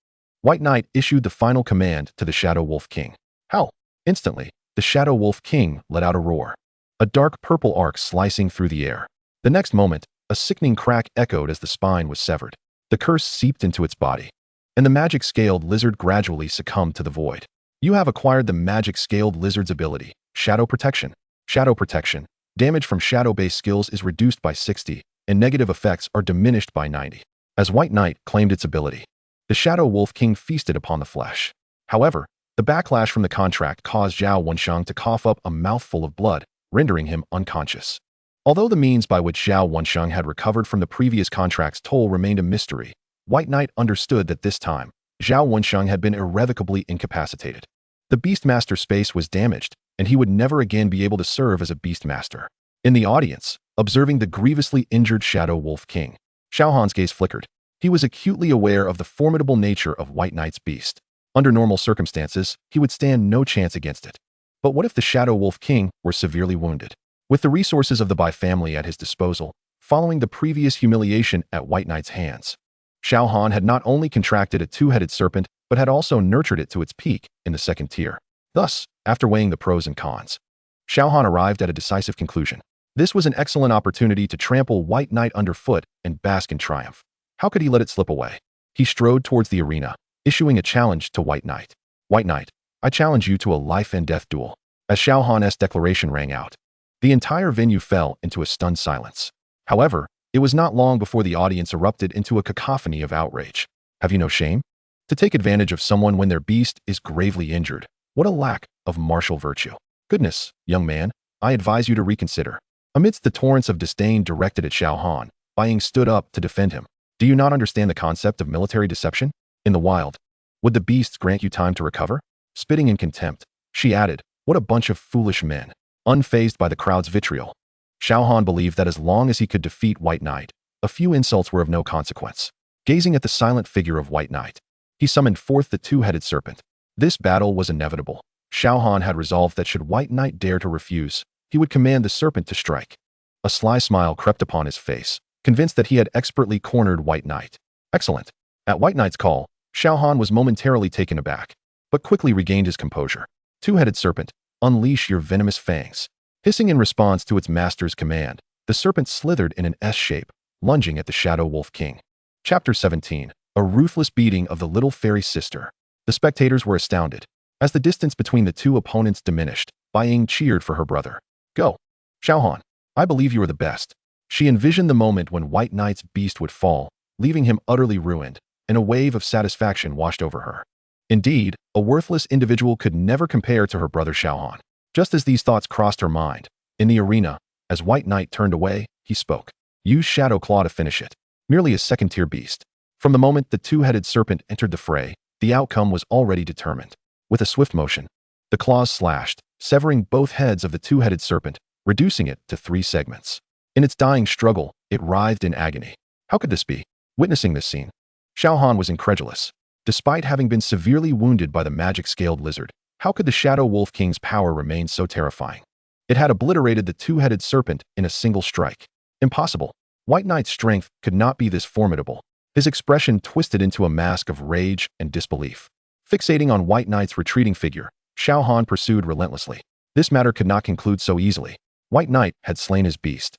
White Knight issued the final command to the Shadow Wolf King. Howl! Instantly, the Shadow Wolf King let out a roar, a dark purple arc slicing through the air. The next moment, a sickening crack echoed as the spine was severed. The curse seeped into its body, and the magic-scaled lizard gradually succumbed to the void. You have acquired the magic-scaled lizard's ability, Shadow Protection. Shadow Protection. Damage from shadow-based skills is reduced by 60, and negative effects are diminished by 90. As White Knight claimed its ability, the Shadow Wolf King feasted upon the flesh. However, the backlash from the contract caused Zhao Wensheng to cough up a mouthful of blood, rendering him unconscious. Although the means by which Zhao Wensheng had recovered from the previous contract's toll remained a mystery, White Knight understood that this time, Zhao Wensheng had been irrevocably incapacitated. The Beastmaster space was damaged, and he would never again be able to serve as a Beastmaster. In the audience, observing the grievously injured Shadow Wolf King, Xiaohan's gaze flickered. He was acutely aware of the formidable nature of White Knight's beast. Under normal circumstances, he would stand no chance against it. But what if the Shadow Wolf King were severely wounded? With the resources of the Bai family at his disposal, following the previous humiliation at White Knight's hands, Xiaohan had not only contracted a two-headed serpent, but had also nurtured it to its peak in the second tier. Thus, after weighing the pros and cons, Xiaohan arrived at a decisive conclusion. This was an excellent opportunity to trample White Knight underfoot and bask in triumph. How could he let it slip away? He strode towards the arena, issuing a challenge to White Knight. White Knight, I challenge you to a life-and-death duel. As Xiaohan's declaration rang out, the entire venue fell into a stunned silence. However, it was not long before the audience erupted into a cacophony of outrage. Have you no shame? To take advantage of someone when their beast is gravely injured. What a lack of martial virtue. Goodness, young man, I advise you to reconsider. Amidst the torrents of disdain directed at Xiaohan, Bai Ye stood up to defend him. Do you not understand the concept of military deception? In the wild, would the beasts grant you time to recover? Spitting in contempt, she added, what a bunch of foolish men. Unfazed by the crowd's vitriol, Xiaohan believed that as long as he could defeat White Knight, a few insults were of no consequence. Gazing at the silent figure of White Knight, he summoned forth the two-headed serpent. This battle was inevitable. Xiaohan had resolved that should White Knight dare to refuse, he would command the serpent to strike. A sly smile crept upon his face, convinced that he had expertly cornered White Knight. Excellent. At White Knight's call, Xiaohan was momentarily taken aback, but quickly regained his composure. Two-headed serpent, unleash your venomous fangs. Hissing in response to its master's command, the serpent slithered in an S shape, lunging at the Shadow Wolf King. Chapter 17. A ruthless beating of the little fairy sister. The spectators were astounded. As the distance between the two opponents diminished, Bai Ye cheered for her brother. Go. Xiaohan, I believe you are the best. She envisioned the moment when White Knight's beast would fall, leaving him utterly ruined, and a wave of satisfaction washed over her. Indeed, a worthless individual could never compare to her brother Xiaohan. Just as these thoughts crossed her mind, in the arena, as White Knight turned away, he spoke. Use Shadow Claw to finish it. Merely a second-tier beast. From the moment the two-headed serpent entered the fray, the outcome was already determined. With a swift motion, the claws slashed, severing both heads of the two-headed serpent, reducing it to 3 segments. In its dying struggle, it writhed in agony. How could this be? Witnessing this scene, Xiaohan was incredulous. Despite having been severely wounded by the magic-scaled lizard, how could the Shadow Wolf King's power remain so terrifying? It had obliterated the two-headed serpent in a single strike. Impossible. White Knight's strength could not be this formidable. His expression twisted into a mask of rage and disbelief. Fixating on White Knight's retreating figure, Xiaohan pursued relentlessly. This matter could not conclude so easily. White Knight had slain his beast,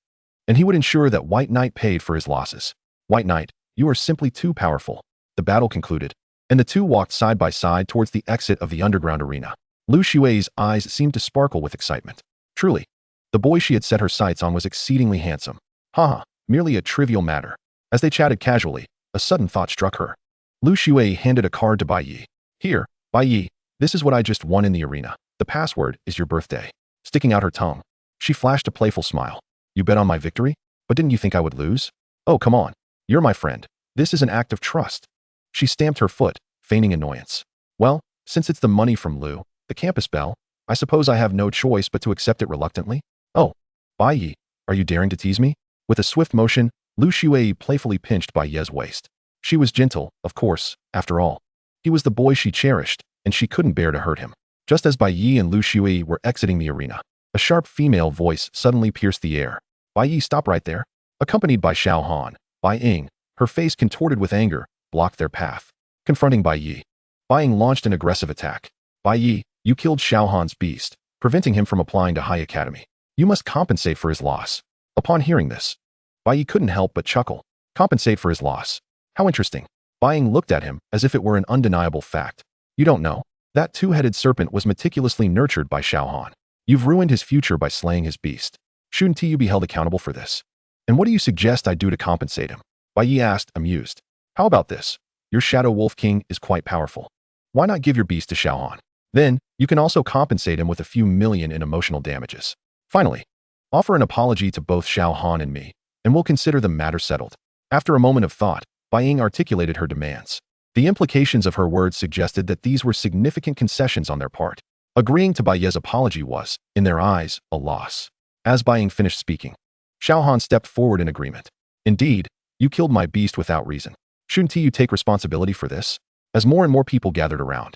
and he would ensure that White Knight paid for his losses. White Knight, you are simply too powerful. The battle concluded, and the two walked side by side towards the exit of the underground arena. Lu Xue's eyes seemed to sparkle with excitement. Truly, the boy she had set her sights on was exceedingly handsome. Haha, merely a trivial matter. As they chatted casually, a sudden thought struck her. Lu Xue handed a card to Bai Ye. Here, Bai Ye, this is what I just won in the arena. The password is your birthday. Sticking out her tongue, she flashed a playful smile. You bet on my victory? But didn't you think I would lose? Oh, come on. You're my friend. This is an act of trust. She stamped her foot, feigning annoyance. Well, since it's the money from Lu, the campus bell, I suppose I have no choice but to accept it reluctantly? Oh, Bai Ye, are you daring to tease me? With a swift motion, Lu Xue playfully pinched Bai Ye's waist. She was gentle, of course, after all. He was the boy she cherished, and she couldn't bear to hurt him. Just as Bai Ye and Lu Xue were exiting the arena, a sharp female voice suddenly pierced the air. Bai Ye, stop right there. Accompanied by Xiaohan, Bai Ying, her face contorted with anger, blocked their path. Confronting Bai Ye, Bai Ying launched an aggressive attack. Bai Ye, you killed Xiaohan's beast, preventing him from applying to High Academy. You must compensate for his loss. Upon hearing this, Bai Ye couldn't help but chuckle. Compensate for his loss. How interesting. Bai Ying looked at him as if it were an undeniable fact. You don't know. That two-headed serpent was meticulously nurtured by Xiaohan. You've ruined his future by slaying his beast. Shouldn't you be held accountable for this? And what do you suggest I do to compensate him? Bai Ye asked, amused. How about this? Your Shadow Wolf King is quite powerful. Why not give your beast to Xiaohan? Then, you can also compensate him with a few million in emotional damages. Finally, offer an apology to both Xiaohan and me, and we'll consider the matter settled. After a moment of thought, Bai Ying articulated her demands. The implications of her words suggested that these were significant concessions on their part. Agreeing to Bai Ye's apology was, in their eyes, a loss. As Bai Ye finished speaking, Xiaohan stepped forward in agreement. Indeed, you killed my beast without reason. Shouldn't you take responsibility for this? As more and more people gathered around,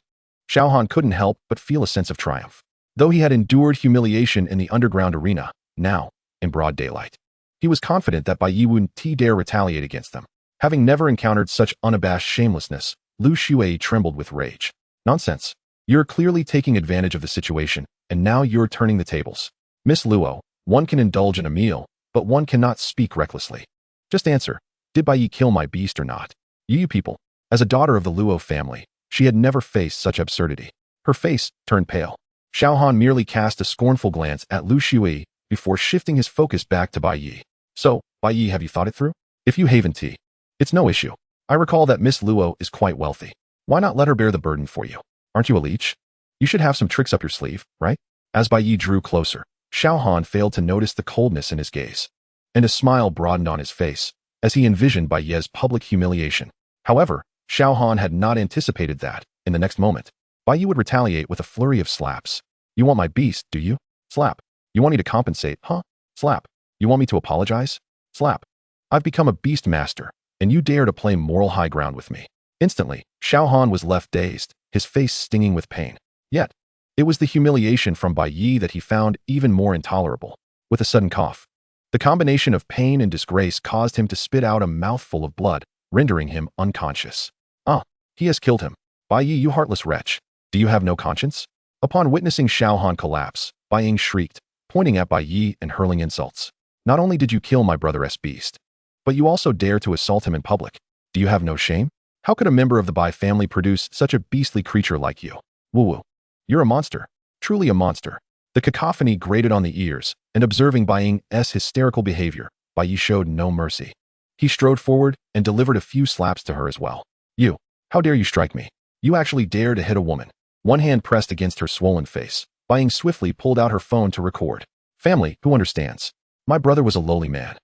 Xiaohan couldn't help but feel a sense of triumph. Though he had endured humiliation in the underground arena, now, in broad daylight, he was confident that Bai Ye wouldn't dare retaliate against them. Having never encountered such unabashed shamelessness, Lu Xue trembled with rage. Nonsense. You're clearly taking advantage of the situation, and now you're turning the tables. Miss Luo, one can indulge in a meal, but one cannot speak recklessly. Just answer, did Bai Ye kill my beast or not? You people. As a daughter of the Luo family, she had never faced such absurdity. Her face turned pale. Xiaohan merely cast a scornful glance at Lu Xue before shifting his focus back to Bai Ye. So, Bai Ye, have you thought it through? If you haven't, it's no issue. I recall that Miss Luo is quite wealthy. Why not let her bear the burden for you? Aren't you a leech? You should have some tricks up your sleeve, right? As Bai Ye drew closer, Xiaohan failed to notice the coldness in his gaze, and a smile broadened on his face as he envisioned Bai Ye's public humiliation. However, Xiaohan had not anticipated that, in the next moment, Bai Ye would retaliate with a flurry of slaps. You want my beast, do you? Slap. You want me to compensate, huh? Slap. You want me to apologize? Slap. I've become a beast master, and you dare to play moral high ground with me. Instantly, Xiaohan was left dazed, his face stinging with pain. Yet, it was the humiliation from Bai Ye that he found even more intolerable. With a sudden cough, the combination of pain and disgrace caused him to spit out a mouthful of blood, rendering him unconscious. Ah, he has killed him. Bai Ye, you heartless wretch. Do you have no conscience? Upon witnessing Xiaohan collapse, Bai Ye shrieked, pointing at Bai Ye and hurling insults. Not only did you kill my brother's beast, but you also dare to assault him in public. Do you have no shame? How could a member of the Bai family produce such a beastly creature like you? Woo-woo. You're a monster. Truly a monster. The cacophony grated on the ears, and observing Bai Ye's hysterical behavior, Bai Ye showed no mercy. He strode forward and delivered a few slaps to her as well. You. How dare you strike me? You actually dare to hit a woman. One hand pressed against her swollen face. Bai Ye swiftly pulled out her phone to record. Family, who understands? My brother was a lowly man.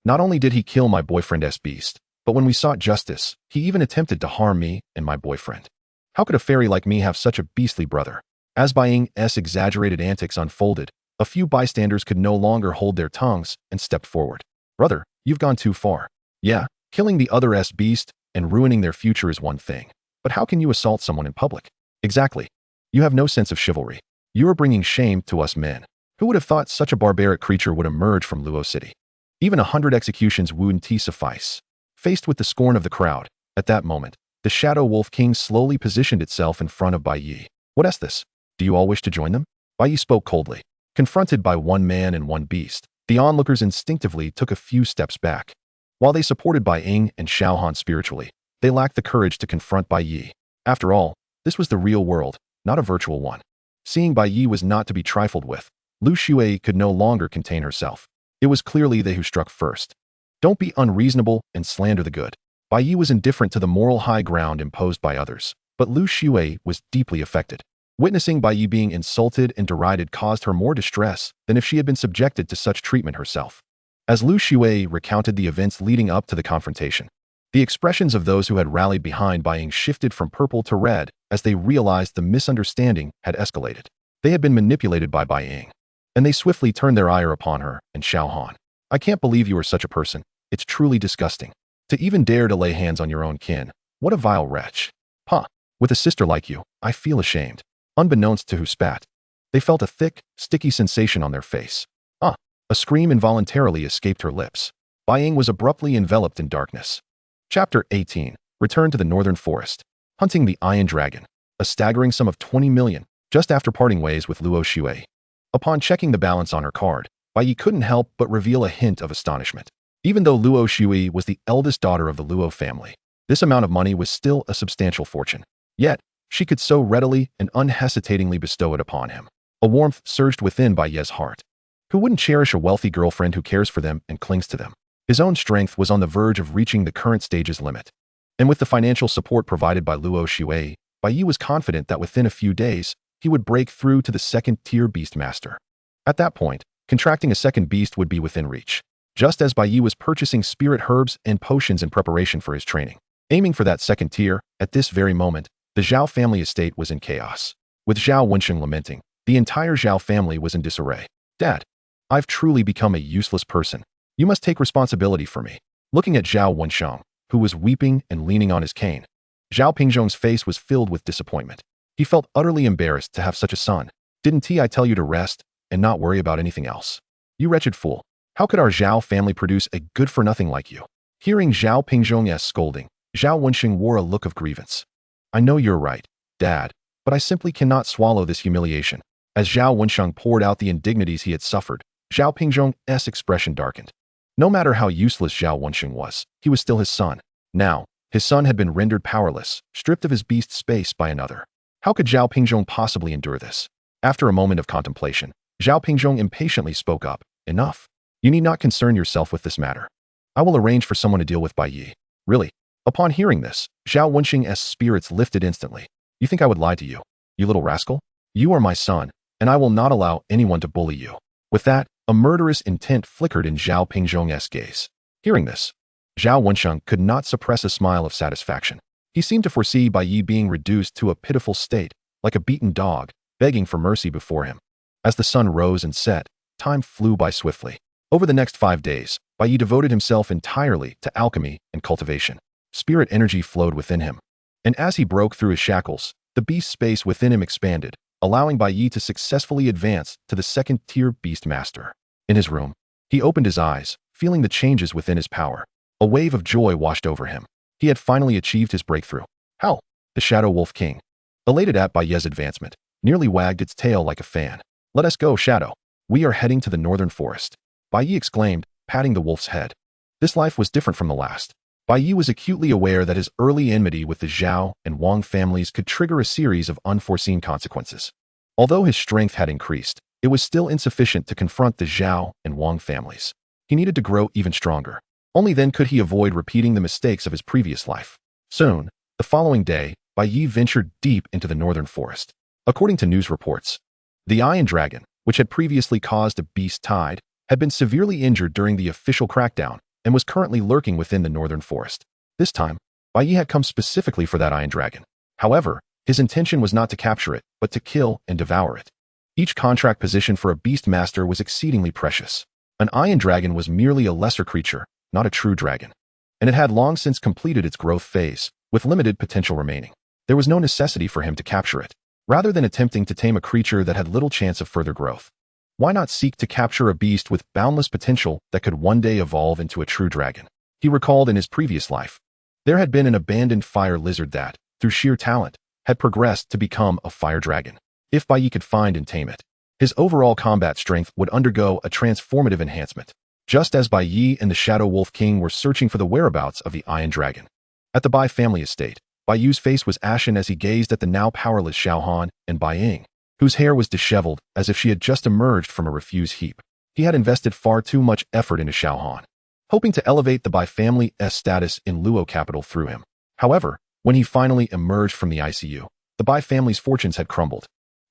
Not only did he kill my boyfriend's beast, but when we sought justice, he even attempted to harm me and my boyfriend. How could a fairy like me have such a beastly brother? As Bai Ye's exaggerated antics unfolded, a few bystanders could no longer hold their tongues and stepped forward. Brother, you've gone too far. Yeah, killing the other's beast and ruining their future is one thing, but how can you assault someone in public? Exactly. You have no sense of chivalry. You are bringing shame to us men. Who would have thought such a barbaric creature would emerge from Luo City? Even 100 executions wouldn't suffice. Faced with the scorn of the crowd, at that moment, the Shadow Wolf King slowly positioned itself in front of Bai Ye. What is this? Do you all wish to join them? Bai Ye spoke coldly. Confronted by one man and one beast, the onlookers instinctively took a few steps back. While they supported Bai Ye and Xiaohan spiritually, they lacked the courage to confront Bai Ye. After all, this was the real world, not a virtual one. Seeing Bai Ye was not to be trifled with, Lu Xue could no longer contain herself. It was clearly they who struck first. Don't be unreasonable and slander the good. Bai Ye was indifferent to the moral high ground imposed by others, but Lu Xue was deeply affected. Witnessing Bai Ye being insulted and derided caused her more distress than if she had been subjected to such treatment herself. As Lu Xue recounted the events leading up to the confrontation, the expressions of those who had rallied behind Bai Ye shifted from purple to red as they realized the misunderstanding had escalated. They had been manipulated by Bai Ye, and they swiftly turned their ire upon her and Xiaohan. I can't believe you are such a person. It's truly disgusting. To even dare to lay hands on your own kin. What a vile wretch. Pah. With a sister like you, I feel ashamed. Unbeknownst to who spat, they felt a thick, sticky sensation on their face. Ah. A scream involuntarily escaped her lips. Bai Ye was abruptly enveloped in darkness. Chapter 18. Return to the Northern Forest. Hunting the Iron Dragon. A staggering sum of 20 million, just after parting ways with Luo Xue. Upon checking the balance on her card, Bai Ye couldn't help but reveal a hint of astonishment. Even though Luo Xue was the eldest daughter of the Luo family, this amount of money was still a substantial fortune. Yet, she could so readily and unhesitatingly bestow it upon him. A warmth surged within Bai Ye's heart. Who wouldn't cherish a wealthy girlfriend who cares for them and clings to them? His own strength was on the verge of reaching the current stage's limit. And with the financial support provided by Luo Xue, Bai Ye was confident that within a few days, he would break through to the second-tier beast master. At that point, contracting a second beast would be within reach. Just as Bai Ye was purchasing spirit herbs and potions in preparation for his training, Aiming for that second tier, at this very moment, the Zhao family estate was in chaos. With Zhao Wensheng lamenting, the entire Zhao family was in disarray. Dad, I've truly become a useless person. You must take responsibility for me. Looking at Zhao Wensheng, who was weeping and leaning on his cane, Zhao Pingzhong's face was filled with disappointment. He felt utterly embarrassed to have such a son. Didn't I tell you to rest and not worry about anything else? You wretched fool. How could our Zhao family produce a good-for-nothing like you? Hearing Zhao Pingzhong's scolding, Zhao Wensheng wore a look of grievance. I know you're right, Dad, but I simply cannot swallow this humiliation. As Zhao Wensheng poured out the indignities he had suffered, Zhao Pingzhong's expression darkened. No matter how useless Zhao Wensheng was, he was still his son. Now, his son had been rendered powerless, stripped of his beast space by another. How could Zhao Pingzhong possibly endure this? After a moment of contemplation, Zhao Pingzhong impatiently spoke up. Enough. You need not concern yourself with this matter. I will arrange for someone to deal with Bai Ye. Really? Upon hearing this, Zhao Wensheng's spirits lifted instantly. You think I would lie to you? You little rascal? You are my son, and I will not allow anyone to bully you. With that, a murderous intent flickered in Zhao Pingzhong's gaze. Hearing this, Zhao Wensheng could not suppress a smile of satisfaction. He seemed to foresee Bai Ye being reduced to a pitiful state, like a beaten dog, begging for mercy before him. As the sun rose and set, time flew by swiftly. Over the next 5 days, Bai Ye devoted himself entirely to alchemy and cultivation. Spirit energy flowed within him. And as he broke through his shackles, the beast space within him expanded, allowing Bai Ye to successfully advance to the second-tier beast master. In his room, he opened his eyes, feeling the changes within his power. A wave of joy washed over him. He had finally achieved his breakthrough. How? The Shadow Wolf King, elated at Bai Ye's advancement, nearly wagged its tail like a fan. Let us go, Shadow. We are heading to the northern forest. Bai Ye exclaimed, patting the wolf's head. This life was different from the last. Bai Ye was acutely aware that his early enmity with the Zhao and Wang families could trigger a series of unforeseen consequences. Although his strength had increased, it was still insufficient to confront the Zhao and Wang families. He needed to grow even stronger. Only then could he avoid repeating the mistakes of his previous life. Soon, the following day, Bai Ye ventured deep into the northern forest. According to news reports, the Iron Dragon, which had previously caused a beast tide, had been severely injured during the official crackdown and was currently lurking within the northern forest. This time, Bai Ye had come specifically for that Iron Dragon. However, his intention was not to capture it, but to kill and devour it. Each contract position for a beast master was exceedingly precious. An Iron Dragon was merely a lesser creature, not a true dragon. And it had long since completed its growth phase, with limited potential remaining. There was no necessity for him to capture it. Rather than attempting to tame a creature that had little chance of further growth, why not seek to capture a beast with boundless potential that could one day evolve into a true dragon? He recalled in his previous life, there had been an abandoned fire lizard that, through sheer talent, had progressed to become a fire dragon. If Bai Ye could find and tame it, his overall combat strength would undergo a transformative enhancement, just as Bai Ye and the Shadow Wolf King were searching for the whereabouts of the Iron Dragon. At the Bai family estate, Bai Yu's face was ashen as he gazed at the now powerless Xiao Han and Bai Ying, whose hair was disheveled as if she had just emerged from a refuse heap. He had invested far too much effort into Xiao Han, hoping to elevate the Bai family's status in Luo capital through him. However, when he finally emerged from the ICU, the Bai family's fortunes had crumbled.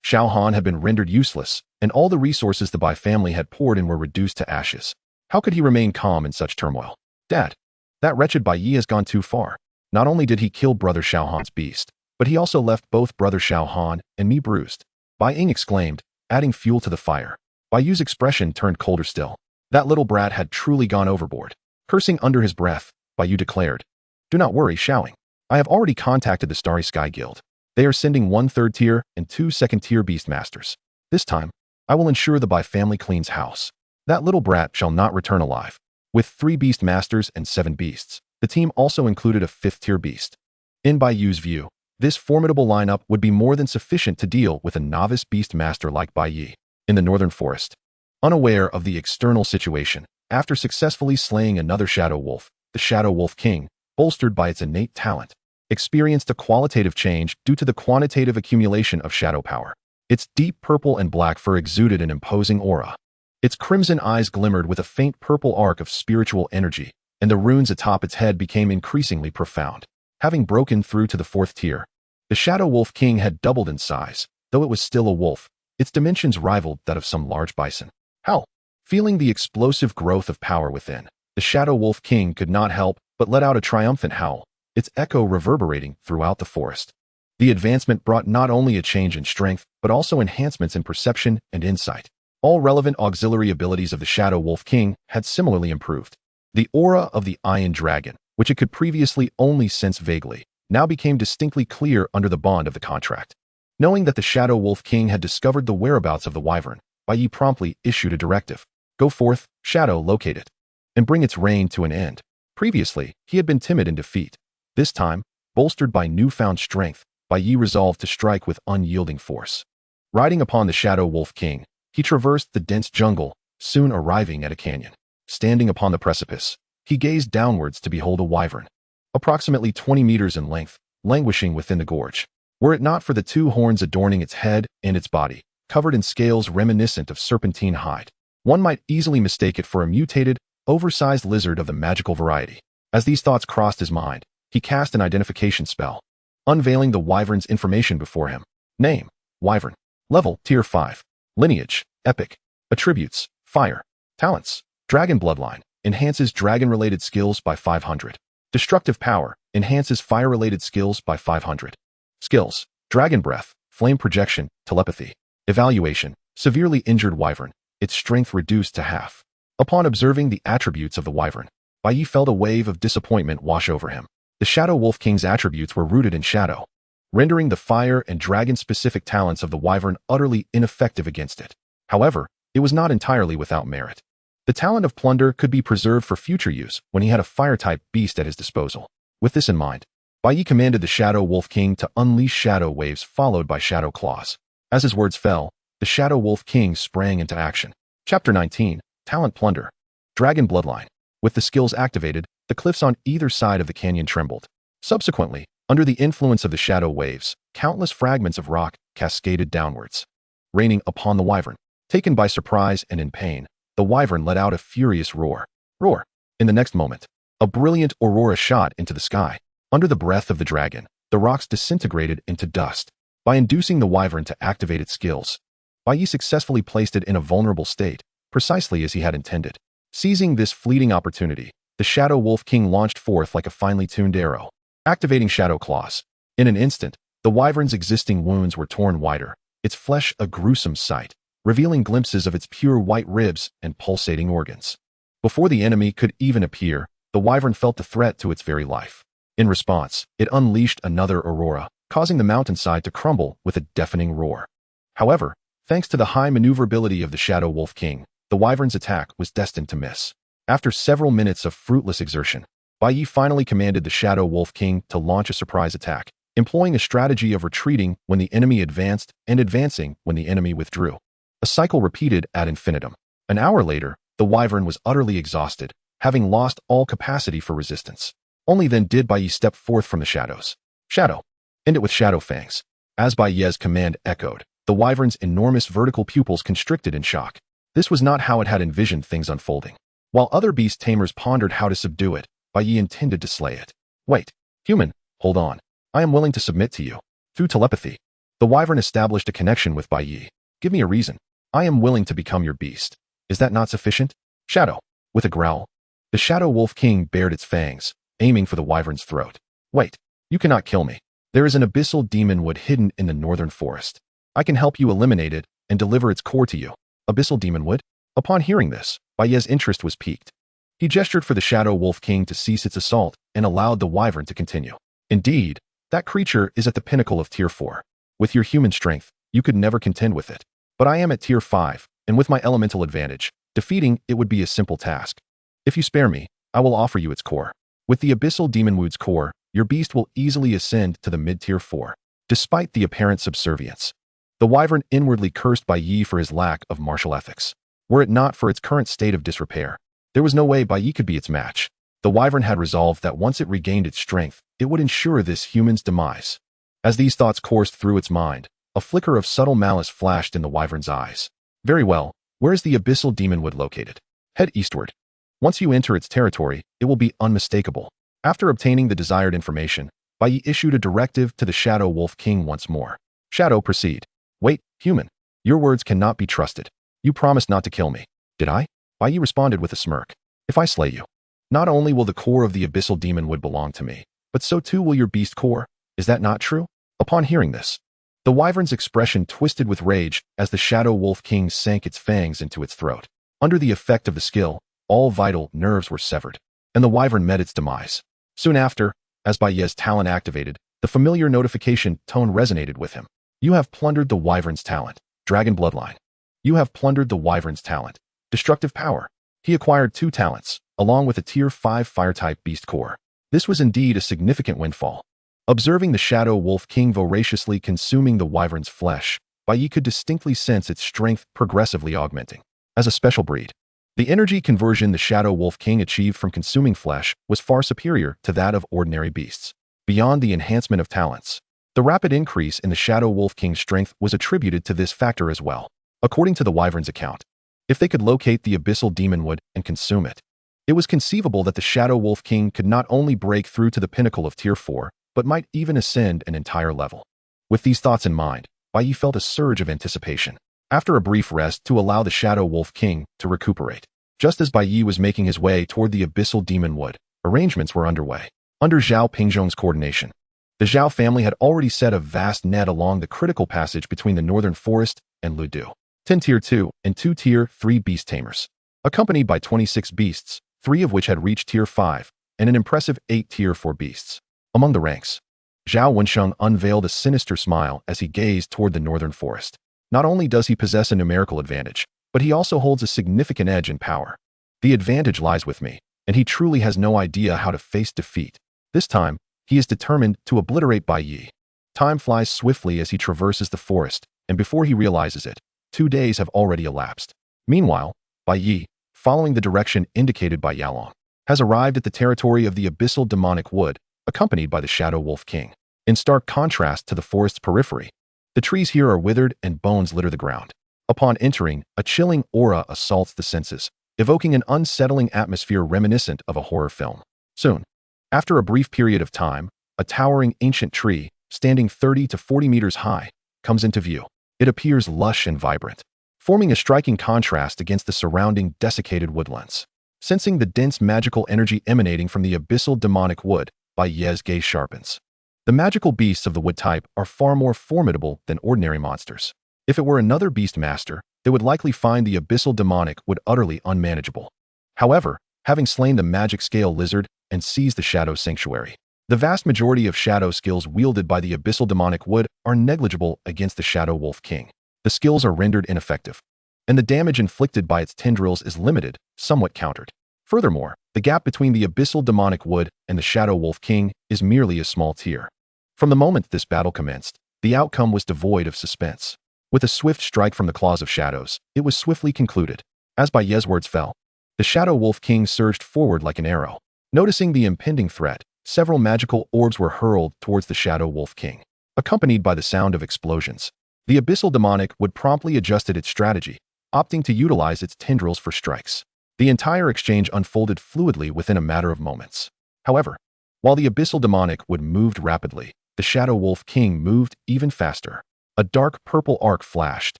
Xiao Han had been rendered useless, and all the resources the Bai family had poured in were reduced to ashes. How could he remain calm in such turmoil? Dad, that wretched Bai Ye has gone too far. Not only did he kill brother Xiao Han's beast, but he also left both brother Xiao Han and me bruised. Bai Ying exclaimed, adding fuel to the fire. Bai Yu's expression turned colder still. That little brat had truly gone overboard. Cursing under his breath, Bai Yu declared, Do not worry, Xiaoing. I have already contacted the Starry Sky Guild. They are sending 1 third-tier and 2 second-tier beastmasters. This time, I will ensure the Bai family cleans house. That little brat shall not return alive. With 3 beastmasters and 7 beasts, the team also included a 5th-tier beast. In Bai Yu's view, this formidable lineup would be more than sufficient to deal with a novice beastmaster like Bai Ye. In the northern forest, unaware of the external situation, after successfully slaying another shadow wolf, the Shadow Wolf King, bolstered by its innate talent, experienced a qualitative change due to the quantitative accumulation of shadow power. Its deep purple and black fur exuded an imposing aura. Its crimson eyes glimmered with a faint purple arc of spiritual energy, and the runes atop its head became increasingly profound. Having broken through to the 4th tier, the Shadow Wolf King had doubled in size. Though it was still a wolf, its dimensions rivaled that of some large bison. How? Feeling the explosive growth of power within, the Shadow Wolf King could not help but let out a triumphant howl. its echo reverberating throughout the forest. The advancement brought not only a change in strength, but also enhancements in perception and insight. All relevant auxiliary abilities of the Shadow Wolf King had similarly improved. The aura of the Iron Dragon, which it could previously only sense vaguely, now became distinctly clear under the bond of the contract. Knowing that the Shadow Wolf King had discovered the whereabouts of the wyvern, Bai Ye promptly issued a directive. Go forth, Shadow, locate it, and bring its reign to an end. Previously, he had been timid in defeat. This time, bolstered by newfound strength, Bai Ye resolved to strike with unyielding force. Riding upon the Shadow Wolf King, he traversed the dense jungle, soon arriving at a canyon. Standing upon the precipice, he gazed downwards to behold a wyvern, approximately 20 meters in length, languishing within the gorge. Were it not for the two horns adorning its head and its body, covered in scales reminiscent of serpentine hide, one might easily mistake it for a mutated, oversized lizard of the magical variety. As these thoughts crossed his mind, he cast an identification spell, unveiling the wyvern's information before him. Name: Wyvern. Level: Tier 5. Lineage: Epic. Attributes: Fire. Talents: Dragon Bloodline. Enhances dragon-related skills by 500. Destructive Power. Enhances fire-related skills by 500. Skills: Dragon Breath, Flame Projection, Telepathy. Evaluation: Severely injured wyvern. Its strength reduced to half. Upon observing the attributes of the wyvern, Bai Ye felt a wave of disappointment wash over him. The Shadow Wolf King's attributes were rooted in shadow, rendering the fire and dragon-specific talents of the wyvern utterly ineffective against it. However, it was not entirely without merit. The talent of Plunder could be preserved for future use when he had a fire-type beast at his disposal. With this in mind, Bai Ye commanded the Shadow Wolf King to unleash shadow waves followed by shadow claws. As his words fell, the Shadow Wolf King sprang into action. Chapter 19, Talent Plunder. Dragon Bloodline. With the skills activated, the cliffs on either side of the canyon trembled. Subsequently, under the influence of the shadow waves, countless fragments of rock cascaded downwards, raining upon the wyvern. Taken by surprise and in pain, the wyvern let out a furious roar. Roar! In the next moment, a brilliant aurora shot into the sky. Under the breath of the dragon, the rocks disintegrated into dust. By inducing the wyvern to activate its skills, Bai Ye successfully placed it in a vulnerable state, precisely as he had intended. Seizing this fleeting opportunity, the Shadow Wolf King launched forth like a finely tuned arrow, activating Shadow Claws. In an instant, the wyvern's existing wounds were torn wider, its flesh a gruesome sight, revealing glimpses of its pure white ribs and pulsating organs. Before the enemy could even appear, the wyvern felt the threat to its very life. In response, it unleashed another aurora, causing the mountainside to crumble with a deafening roar. However, thanks to the high maneuverability of the Shadow Wolf King, the wyvern's attack was destined to miss. After several minutes of fruitless exertion, Bai Ye finally commanded the Shadow Wolf King to launch a surprise attack, employing a strategy of retreating when the enemy advanced and advancing when the enemy withdrew. A cycle repeated ad infinitum. An hour later, the wyvern was utterly exhausted, having lost all capacity for resistance. Only then did Bai Ye step forth from the shadows. Shadow. End it with shadow fangs. As Bai Ye's command echoed, the wyvern's enormous vertical pupils constricted in shock. This was not how it had envisioned things unfolding. While other beast tamers pondered how to subdue it, Bai Ye intended to slay it. Wait, human, hold on. I am willing to submit to you. Through telepathy, the wyvern established a connection with Bai Ye. Give me a reason. I am willing to become your beast. Is that not sufficient? Shadow. With a growl, the Shadow Wolf King bared its fangs, aiming for the wyvern's throat. Wait, you cannot kill me. There is an abyssal demon wood hidden in the northern forest. I can help you eliminate it and deliver its core to you. Abyssal demon wood? Upon hearing this, Bai Ye's interest was piqued. He gestured for the Shadow Wolf King to cease its assault and allowed the wyvern to continue. Indeed, that creature is at the pinnacle of Tier 4. With your human strength, you could never contend with it. But I am at Tier 5, and with my elemental advantage, defeating it would be a simple task. If you spare me, I will offer you its core. With the Abyssal Demon Wood's core, your beast will easily ascend to the mid-Tier 4. Despite the apparent subservience, the wyvern inwardly cursed Bai Ye for his lack of martial ethics. Were it not for its current state of disrepair, there was no way Bai Ye could be its match. The wyvern had resolved that once it regained its strength, it would ensure this human's demise. As these thoughts coursed through its mind, a flicker of subtle malice flashed in the wyvern's eyes. Very well, where is the Abyssal Demon Wood located? Head eastward. Once you enter its territory, it will be unmistakable. After obtaining the desired information, Bai Ye issued a directive to the Shadow Wolf King once more. Shadow, proceed. Wait, human. Your words cannot be trusted. You promised not to kill me. Did I? Bai Ye responded with a smirk. If I slay you, not only will the core of the Abyssal Demon Wood belong to me, but so too will your beast core. Is that not true? Upon hearing this, the wyvern's expression twisted with rage as the Shadow Wolf King sank its fangs into its throat. Under the effect of the skill, all vital nerves were severed, and the wyvern met its demise. Soon after, as Bai Ye's talent activated, the familiar notification tone resonated with him. You have plundered the wyvern's talent. Dragon Bloodline. You have plundered the wyvern's talent. Destructive power. He acquired 2 talents, along with a Tier 5 Fire-type beast core. This was indeed a significant windfall. Observing the Shadow Wolf King voraciously consuming the wyvern's flesh, Bai Ye could distinctly sense its strength progressively augmenting. As a special breed, the energy conversion the Shadow Wolf King achieved from consuming flesh was far superior to that of ordinary beasts. Beyond the enhancement of talents, the rapid increase in the Shadow Wolf King's strength was attributed to this factor as well. According to the wyvern's account, if they could locate the abyssal demon wood and consume it, it was conceivable that the Shadow Wolf King could not only break through to the pinnacle of Tier 4, but might even ascend an entire level. With these thoughts in mind, Bai Ye felt a surge of anticipation. After a brief rest to allow the Shadow Wolf King to recuperate, just as Bai Ye was making his way toward the abyssal demon wood, arrangements were underway. Under Zhao Pingzhong's coordination, the Zhao family had already set a vast net along the critical passage between the northern forest and Ludu. 10 Tier 2 and 2 Tier 3 beast tamers, accompanied by 26 beasts, 3 of which had reached Tier 5, and an impressive 8 Tier 4 beasts. Among the ranks, Zhao Wensheng unveiled a sinister smile as he gazed toward the northern forest. Not only does he possess a numerical advantage, but he also holds a significant edge in power. The advantage lies with me, and he truly has no idea how to face defeat. This time, he is determined to obliterate Bai Ye. Time flies swiftly as he traverses the forest, and before he realizes it, 2 days have already elapsed. Meanwhile, Bai Ye, following the direction indicated by Yalong, has arrived at the territory of the abyssal demonic wood, accompanied by the Shadow Wolf King. In stark contrast to the forest's periphery, the trees here are withered and bones litter the ground. Upon entering, a chilling aura assaults the senses, evoking an unsettling atmosphere reminiscent of a horror film. Soon, after a brief period of time, a towering ancient tree, standing 30 to 40 meters high, comes into view. It appears lush and vibrant, forming a striking contrast against the surrounding desiccated woodlands. Sensing the dense magical energy emanating from the abyssal demonic wood, Bai Ye's gaze sharpens. The magical beasts of the wood type are far more formidable than ordinary monsters. If it were another beast master, they would likely find the abyssal demonic wood utterly unmanageable. However, having slain the magic scale lizard and seized the shadow sanctuary, the vast majority of shadow skills wielded by the abyssal demonic wood are negligible against the Shadow Wolf King. The skills are rendered ineffective, and the damage inflicted by its tendrils is limited, somewhat countered. Furthermore, the gap between the abyssal demonic wood and the Shadow Wolf King is merely a small tier. From the moment this battle commenced, the outcome was devoid of suspense. With a swift strike from the claws of shadows, it was swiftly concluded. As Bai Ye's words fell, the Shadow Wolf King surged forward like an arrow. Noticing the impending threat, several magical orbs were hurled towards the Shadow Wolf King, accompanied by the sound of explosions. The abyssal demonic would promptly adjusted its strategy, opting to utilize its tendrils for strikes. The entire exchange unfolded fluidly within a matter of moments. However, while the abyssal demonic would moved rapidly, the Shadow Wolf King moved even faster. A dark purple arc flashed,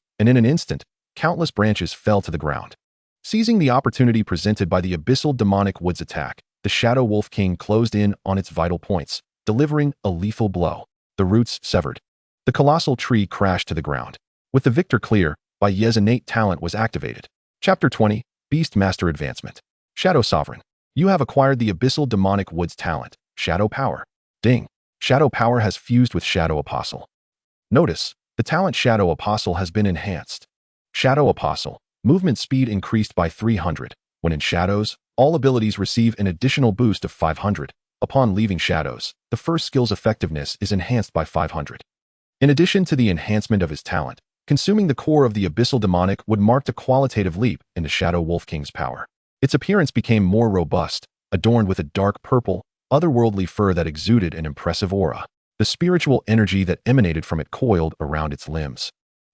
and in an instant, countless branches fell to the ground. Seizing the opportunity presented by the abyssal demonic wood's attack, the Shadow Wolf King closed in on its vital points, delivering a lethal blow. The roots severed. The colossal tree crashed to the ground. With the victor clear, Bai Ye's innate talent was activated. Chapter 20, Beast Master Advancement. Shadow Sovereign. You have acquired the abyssal demonic wood's talent, Shadow Power. Ding. Shadow Power has fused with Shadow Apostle. Notice, the talent Shadow Apostle has been enhanced. Shadow Apostle. Movement speed increased by 300. When in shadows, all abilities receive an additional boost of 500. Upon leaving shadows, the first skill's effectiveness is enhanced by 500. In addition to the enhancement of his talent, consuming the core of the abyssal demonic would mark a qualitative leap in the Shadow Wolf King's power. Its appearance became more robust, adorned with a dark purple, otherworldly fur that exuded an impressive aura. The spiritual energy that emanated from it coiled around its limbs,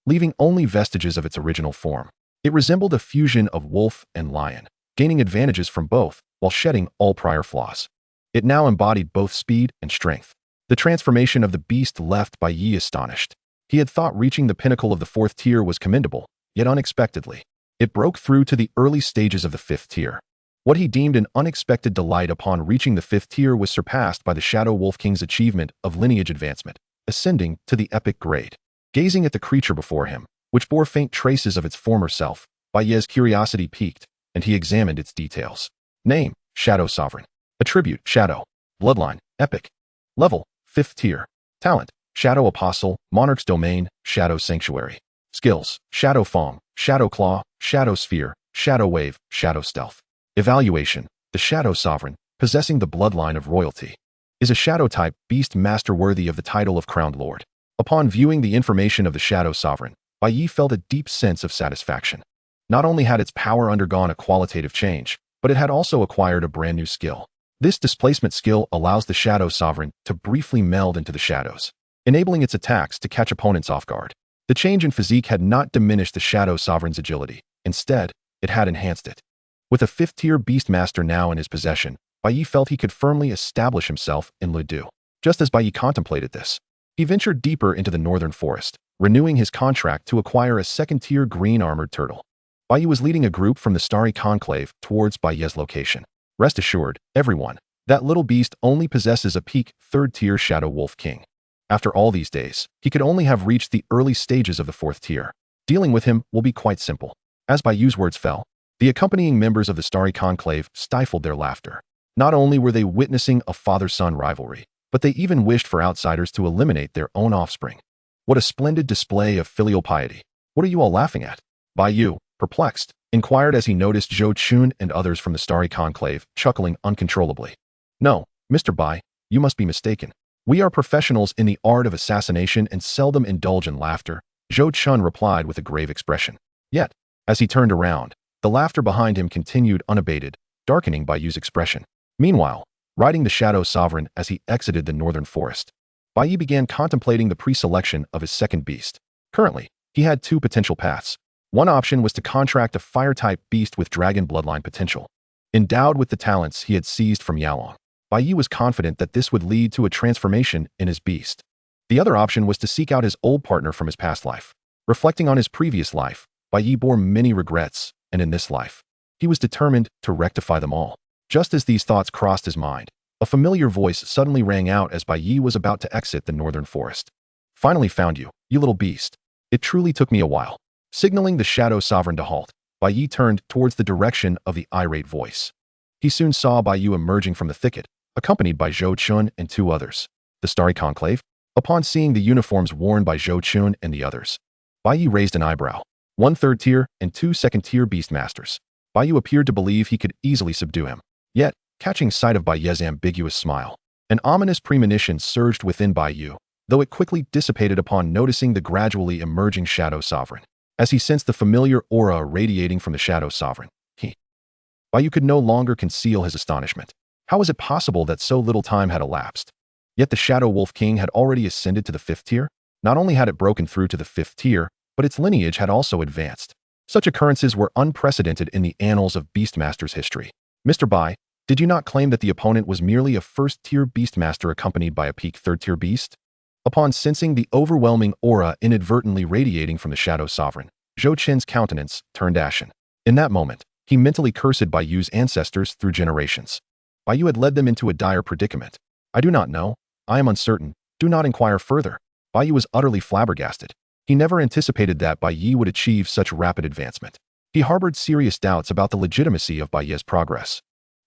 leaving only vestiges of its original form. It resembled a fusion of wolf and lion, gaining advantages from both while shedding all prior flaws. It now embodied both speed and strength. The transformation of the beast left Bai Ye astonished. He had thought reaching the pinnacle of the 4th tier was commendable, yet unexpectedly, it broke through to the early stages of the 5th tier. What he deemed an unexpected delight upon reaching the 5th tier was surpassed by the Shadow Wolf King's achievement of lineage advancement, ascending to the epic grade. Gazing at the creature before him, which bore faint traces of its former self, Bai Ye's curiosity piqued, and he examined its details. Name: Shadow Sovereign. Attribute: Shadow. Bloodline: Epic. Level: 5th tier. Talent: Shadow Apostle, Monarch's Domain, Shadow Sanctuary. Skills: Shadow Fong, Shadow Claw, Shadow Sphere, Shadow Wave, Shadow Stealth. Evaluation: the Shadow Sovereign, possessing the bloodline of royalty, is a Shadow-type beast master worthy of the title of Crowned Lord. Upon viewing the information of the Shadow Sovereign, Bai Ye felt a deep sense of satisfaction. Not only had its power undergone a qualitative change, but it had also acquired a brand new skill. This displacement skill allows the Shadow Sovereign to briefly meld into the shadows, enabling its attacks to catch opponents off guard. The change in physique had not diminished the Shadow Sovereign's agility. Instead, it had enhanced it. With a 5th-tier Beastmaster now in his possession, Bai Ye felt he could firmly establish himself in Lidu. Just as Bai Ye contemplated this, he ventured deeper into the northern forest, renewing his contract to acquire a 2nd-tier green armored turtle. Bai Ye was leading a group from the Starry Conclave towards Bai Ye's location. Rest assured, everyone, that little beast only possesses a peak 3rd-tier Shadow Wolf King. After all these days, he could only have reached the early stages of the 4th tier. Dealing with him will be quite simple. As Bai Ye's words fell, the accompanying members of the Starry Conclave stifled their laughter. Not only were they witnessing a father-son rivalry, but they even wished for outsiders to eliminate their own offspring. What a splendid display of filial piety. What are you all laughing at? Bai Ye, perplexed, inquired as he noticed Zhou Chun and others from the Starry Conclave chuckling uncontrollably. No, Mr. Bai, you must be mistaken. We are professionals in the art of assassination and seldom indulge in laughter, Zhou Chun replied with a grave expression. Yet, as he turned around, the laughter behind him continued unabated, darkening Bai Ye's expression. Meanwhile, riding the Shadow Sovereign as he exited the northern forest, Bai Ye began contemplating the pre-selection of his second beast. Currently, he had 2 potential paths. One option was to contract a fire-type beast with dragon bloodline potential. Endowed with the talents he had seized from Yalong, Bai Ye was confident that this would lead to a transformation in his beast. The other option was to seek out his old partner from his past life. Reflecting on his previous life, Bai Ye bore many regrets, and in this life, he was determined to rectify them all. Just as these thoughts crossed his mind, a familiar voice suddenly rang out as Bai Ye was about to exit the northern forest. Finally found you, you little beast. It truly took me a while. Signaling the Shadow Sovereign to halt, Bai Ye turned towards the direction of the irate voice. He soon saw Bai Ye emerging from the thicket, accompanied by Zhou Chun and 2 others. The Starry Conclave? Upon seeing the uniforms worn by Zhou Chun and the others, Bai Ye raised an eyebrow. 1 3rd-tier and 2 2nd-tier Beastmasters. Bai Ye appeared to believe he could easily subdue him. Yet, catching sight of Bai Ye's ambiguous smile, an ominous premonition surged within Bai Ye, though it quickly dissipated upon noticing the gradually emerging Shadow Sovereign. As he sensed the familiar aura radiating from the Shadow Sovereign, Bai Ye could no longer conceal his astonishment. How was it possible that so little time had elapsed? Yet the Shadow Wolf King had already ascended to the 5th tier. Not only had it broken through to the 5th tier, but its lineage had also advanced. Such occurrences were unprecedented in the annals of Beastmaster's history. Mr. Bai, did you not claim that the opponent was merely a 1st-tier Beastmaster accompanied by a peak 3rd-tier beast? Upon sensing the overwhelming aura inadvertently radiating from the Shadow Sovereign, Zhou Chen's countenance turned ashen. In that moment, he mentally cursed Bai Ye's ancestors through generations. Bai Ye had led them into a dire predicament. I do not know. I am uncertain. Do not inquire further. Bai Ye was utterly flabbergasted. He never anticipated that Bai Ye would achieve such rapid advancement. He harbored serious doubts about the legitimacy of Bai Ye's progress.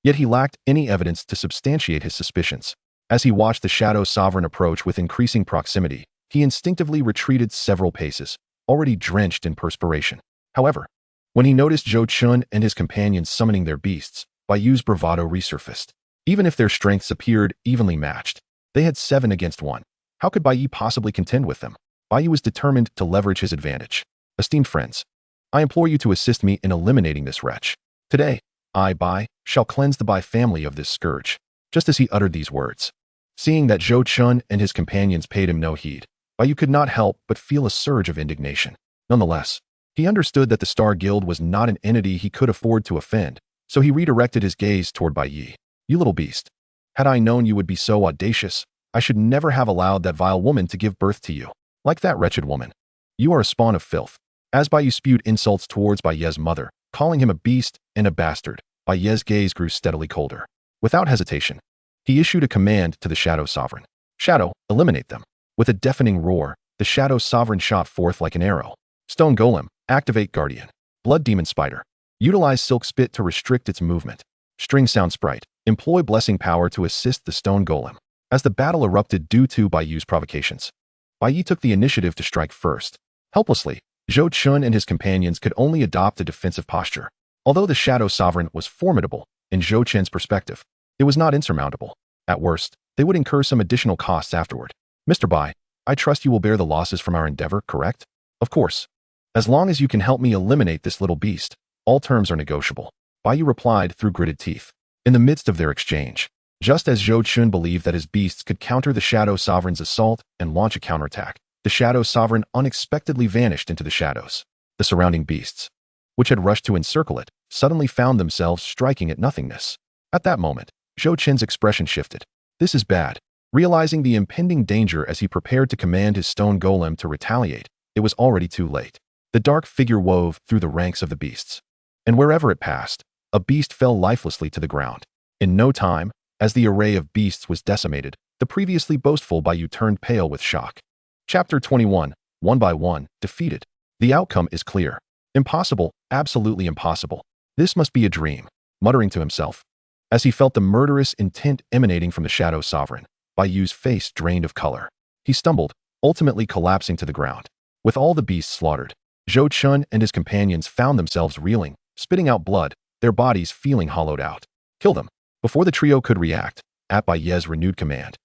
Yet he lacked any evidence to substantiate his suspicions. As he watched the Shadow Sovereign approach with increasing proximity, he instinctively retreated several paces, already drenched in perspiration. However, when he noticed Zhou Chun and his companions summoning their beasts, Bai Ye's bravado resurfaced. Even if their strengths appeared evenly matched, they had 7 against 1. How could Bai Ye possibly contend with them? Bai Ye was determined to leverage his advantage. Esteemed friends, I implore you to assist me in eliminating this wretch. Today, I, Bai, shall cleanse the Bai family of this scourge. Just as he uttered these words, seeing that Zhou Chun and his companions paid him no heed, Bai Ye could not help but feel a surge of indignation. Nonetheless, he understood that the Star Guild was not an entity he could afford to offend, so he redirected his gaze toward Bai Ye. You little beast. Had I known you would be so audacious, I should never have allowed that vile woman to give birth to you. Like that wretched woman. You are a spawn of filth. As Bai Ye spewed insults towards Bai Ye's mother, calling him a beast and a bastard, Bai Ye's gaze grew steadily colder. Without hesitation, he issued a command to the Shadow Sovereign. Shadow, eliminate them. With a deafening roar, the Shadow Sovereign shot forth like an arrow. Stone Golem, activate Guardian. Blood Demon Spider, utilize Silk Spit to restrict its movement. String Sound Sprite, employ Blessing Power to assist the Stone Golem. As the battle erupted due to Bai Ye's provocations, Bai Ye took the initiative to strike first. Helplessly, Zhou Chun and his companions could only adopt a defensive posture. Although the Shadow Sovereign was formidable, in Zhou Chun's perspective, it was not insurmountable. At worst, they would incur some additional costs afterward. Mr. Bai, I trust you will bear the losses from our endeavor, correct? Of course. As long as you can help me eliminate this little beast, all terms are negotiable. Bai Ye replied through gritted teeth. In the midst of their exchange, just as Zhou Chun believed that his beasts could counter the Shadow Sovereign's assault and launch a counterattack, the Shadow Sovereign unexpectedly vanished into the shadows. The surrounding beasts, which had rushed to encircle it, suddenly found themselves striking at nothingness. At that moment, Zhou Chun's expression shifted. This is bad. Realizing the impending danger as he prepared to command his stone golem to retaliate, it was already too late. The dark figure wove through the ranks of the beasts, and wherever it passed, a beast fell lifelessly to the ground. In no time, as the array of beasts was decimated, the previously boastful Bai Ye turned pale with shock. Chapter 21, One by One, Defeated. The outcome is clear. Impossible, absolutely impossible. This must be a dream, muttering to himself. As he felt the murderous intent emanating from the Shadow Sovereign, Bai Ye's face drained of color. He stumbled, ultimately collapsing to the ground. With all the beasts slaughtered, Zhou Chun and his companions found themselves reeling, spitting out blood, their bodies feeling hollowed out. Kill them. Before the trio could react, at Bai Ye's renewed command,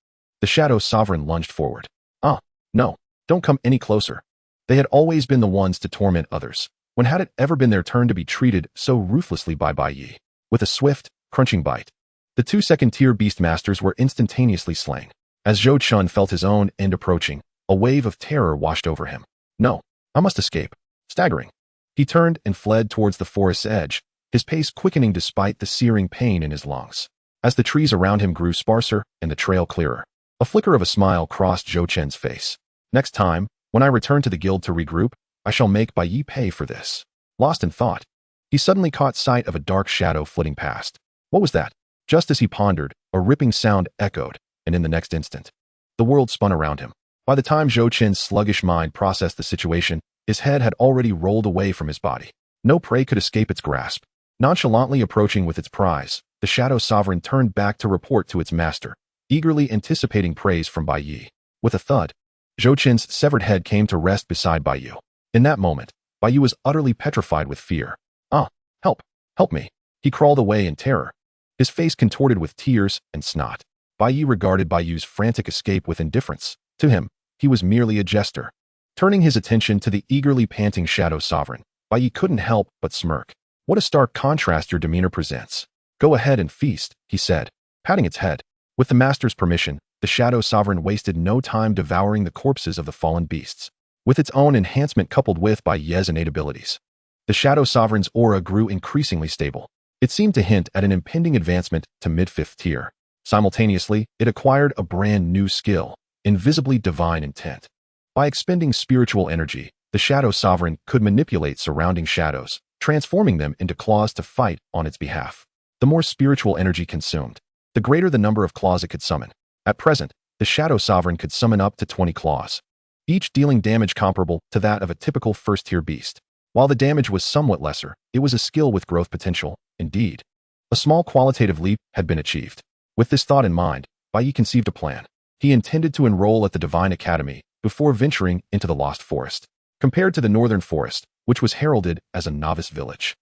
the Shadow Sovereign lunged forward. No, don't come any closer. They had always been the ones to torment others. When had it ever been their turn to be treated so ruthlessly by Bai Ye? With a swift, crunching bite, the two second-tier Beastmasters were instantaneously slain. As Zhou Chun felt his own end approaching, a wave of terror washed over him. No, I must escape. Staggering, he turned and fled towards the forest's edge, his pace quickening despite the searing pain in his lungs. As the trees around him grew sparser and the trail clearer, a flicker of a smile crossed Zhou Chun's face. Next time, when I return to the guild to regroup, I shall make Bai Ye pay for this. Lost in thought, he suddenly caught sight of a dark shadow flitting past. What was that? Just as he pondered, a ripping sound echoed, and in the next instant, the world spun around him. By the time Zhou Chun's sluggish mind processed the situation, his head had already rolled away from his body. No prey could escape its grasp. Nonchalantly approaching with its prize, the Shadow Sovereign turned back to report to its master, eagerly anticipating praise from Bai Ye. With a thud, Zhou Chun's severed head came to rest beside Bai Ye. In that moment, Bai Ye was utterly petrified with fear. Help! Help me! He crawled away in terror, his face contorted with tears and snot. Bai Ye regarded Bai Ye's frantic escape with indifference. To him, he was merely a jester. Turning his attention to the eagerly panting Shadow Sovereign, Bai Ye couldn't help but smirk. What a stark contrast your demeanor presents. Go ahead and feast, he said, patting its head. With the master's permission, the Shadow Sovereign wasted no time devouring the corpses of the fallen beasts. With its own enhancement coupled with Bai Ye's innate abilities, the Shadow Sovereign's aura grew increasingly stable. It seemed to hint at an impending advancement to mid-fifth tier. Simultaneously, it acquired a brand new skill, invisibly divine intent. By expending spiritual energy, the Shadow Sovereign could manipulate surrounding shadows, transforming them into claws to fight on its behalf. The more spiritual energy consumed, the greater the number of claws it could summon. At present, the Shadow Sovereign could summon up to 20 claws, each dealing damage comparable to that of a typical first-tier beast. While the damage was somewhat lesser, it was a skill with growth potential. Indeed, a small qualitative leap had been achieved. With this thought in mind, Bai Ye conceived a plan. He intended to enroll at the Divine Academy before venturing into the Lost Forest. Compared to the Northern Forest, which was heralded as a novice village,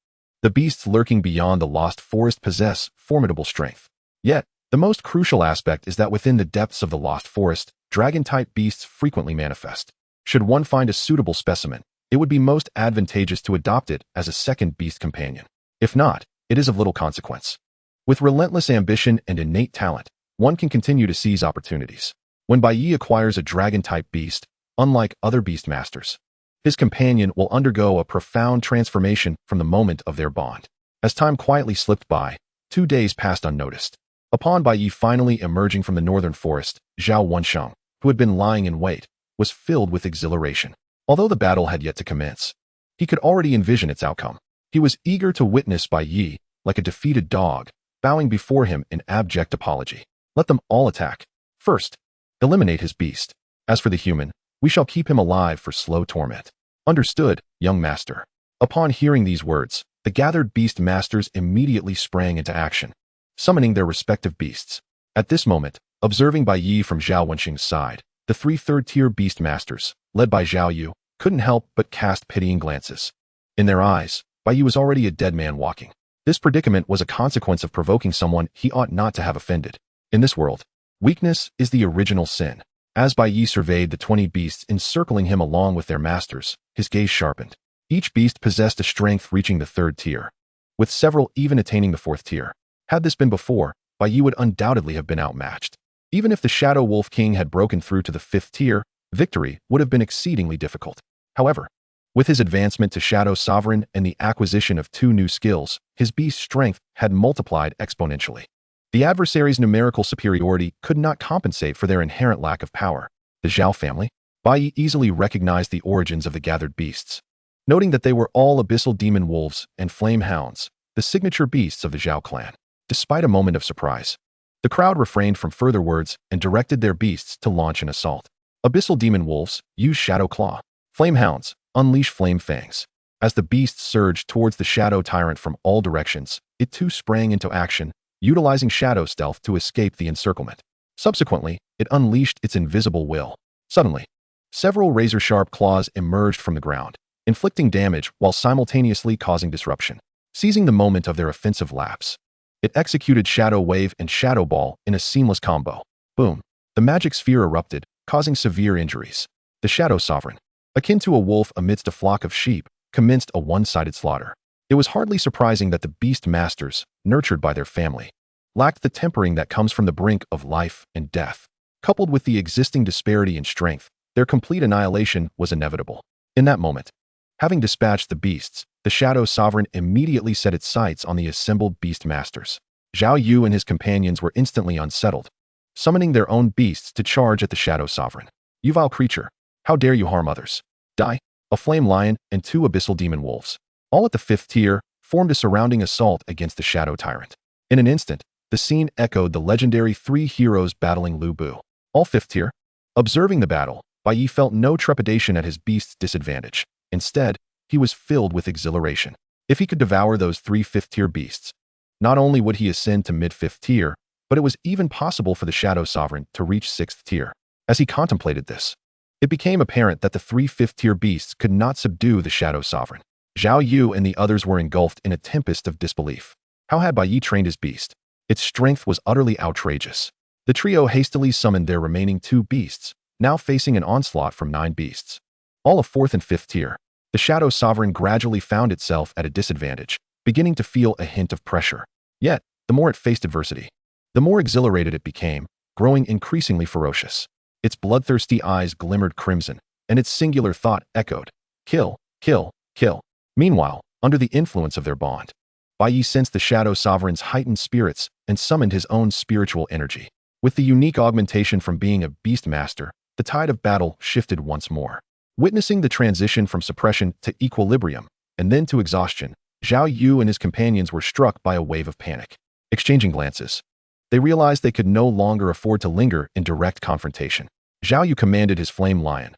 the beasts lurking beyond the Lost Forest possess formidable strength. Yet, the most crucial aspect is that within the depths of the Lost Forest, dragon-type beasts frequently manifest. Should one find a suitable specimen, it would be most advantageous to adopt it as a second beast companion. If not, it is of little consequence. With relentless ambition and innate talent, one can continue to seize opportunities. When Bai Ye acquires a dragon-type beast, unlike other beastmasters, his companion will undergo a profound transformation from the moment of their bond. As time quietly slipped by, 2 days passed unnoticed. Upon Bai Ye finally emerging from the Northern Forest, Zhao Wensheng, who had been lying in wait, was filled with exhilaration. Although the battle had yet to commence, he could already envision its outcome. He was eager to witness Bai Ye like a defeated dog, bowing before him in abject apology. Let them all attack. First, eliminate his beast. As for the human, we shall keep him alive for slow torment. Understood, young master. Upon hearing these words, the gathered beast masters immediately sprang into action, summoning their respective beasts. At this moment, observing Bai Ye from Zhao Wenxing's side, the three third-tier beast masters, led by Zhao Yu, couldn't help but cast pitying glances. In their eyes, Bai Ye was already a dead man walking. This predicament was a consequence of provoking someone he ought not to have offended. In this world, weakness is the original sin. As Bai Ye surveyed the 20 beasts encircling him along with their masters, his gaze sharpened. Each beast possessed a strength reaching the 3rd tier, with several even attaining the 4th tier. Had this been before, Bai Ye would undoubtedly have been outmatched. Even if the Shadow Wolf King had broken through to the 5th tier, victory would have been exceedingly difficult. However, with his advancement to Shadow Sovereign and the acquisition of 2 new skills, his beast's strength had multiplied exponentially. The adversary's numerical superiority could not compensate for their inherent lack of power. The Zhao family, Bai Ye easily recognized the origins of the gathered beasts. Noting that they were all abyssal demon wolves and flame hounds, the signature beasts of the Zhao clan. Despite a moment of surprise, the crowd refrained from further words and directed their beasts to launch an assault. Abyssal demon wolves, use Shadow Claw. Flame hounds, unleash flame fangs. As the beasts surged towards the Shadow Tyrant from all directions, it too sprang into action, utilizing Shadow Stealth to escape the encirclement. Subsequently, it unleashed its invisible will. Suddenly, several razor-sharp claws emerged from the ground, inflicting damage while simultaneously causing disruption. Seizing the moment of their offensive lapse, it executed Shadow Wave and Shadow Ball in a seamless combo. Boom! The magic sphere erupted, causing severe injuries. The Shadow Sovereign, akin to a wolf amidst a flock of sheep, commenced a one-sided slaughter. It was hardly surprising that the beast masters, nurtured by their family, lacked the tempering that comes from the brink of life and death. Coupled with the existing disparity in strength, their complete annihilation was inevitable. In that moment, having dispatched the beasts, the Shadow Sovereign immediately set its sights on the assembled beast masters. Zhao Yu and his companions were instantly unsettled, summoning their own beasts to charge at the Shadow Sovereign. You vile creature, how dare you harm others? Die! A flame lion and 2 abyssal demon wolves, all at the 5th tier, formed a surrounding assault against the Shadow Tyrant. In an instant, the scene echoed the legendary 3 heroes battling Lu Bu. All 5th tier. Observing the battle, Bai Ye felt no trepidation at his beast's disadvantage. Instead, he was filled with exhilaration. If he could devour those 3 5th-tier beasts, not only would he ascend to mid-5th tier, but it was even possible for the Shadow Sovereign to reach 6th tier. As he contemplated this, it became apparent that the 3 5th-tier beasts could not subdue the Shadow Sovereign. Zhao Yu and the others were engulfed in a tempest of disbelief. How had Bai Ye trained his beast? Its strength was utterly outrageous. The trio hastily summoned their remaining 2 beasts, now facing an onslaught from 9 beasts, all of 4th and 5th tier. The Shadow Sovereign gradually found itself at a disadvantage, beginning to feel a hint of pressure. Yet, the more it faced adversity, the more exhilarated it became, growing increasingly ferocious. Its bloodthirsty eyes glimmered crimson, and its singular thought echoed, kill, kill, kill. Meanwhile, under the influence of their bond, Bai Ye sensed the Shadow Sovereign's heightened spirits and summoned his own spiritual energy. With the unique augmentation from being a beast master, the tide of battle shifted once more. Witnessing the transition from suppression to equilibrium, and then to exhaustion, Zhao Yu and his companions were struck by a wave of panic. Exchanging glances, they realized they could no longer afford to linger in direct confrontation. Zhao Yu commanded his Flame Lion,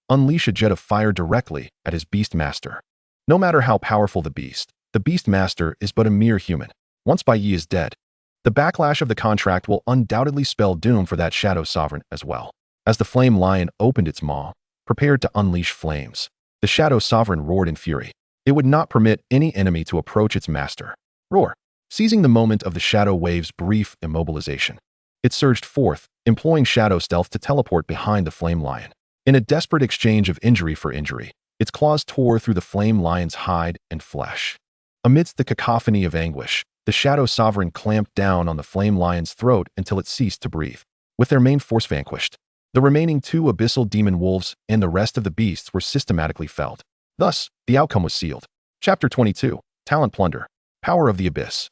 unleash a jet of fire directly at his beast master. No matter how powerful the beast master is but a mere human. Once Bai Ye is dead, the backlash of the contract will undoubtedly spell doom for that Shadow Sovereign as well. As the Flame Lion opened its maw, prepared to unleash flames, the Shadow Sovereign roared in fury. It would not permit any enemy to approach its master. Roar! Seizing the moment of the Shadow Wave's brief immobilization, it surged forth, employing Shadow Stealth to teleport behind the Flame Lion. In a desperate exchange of injury for injury, its claws tore through the Flame Lion's hide and flesh. Amidst the cacophony of anguish, the Shadow Sovereign clamped down on the Flame Lion's throat until it ceased to breathe. With their main force vanquished, the remaining 2 abyssal demon wolves and the rest of the beasts were systematically felled. Thus, the outcome was sealed. Chapter 22, Talent Plunder, Power of the Abyss.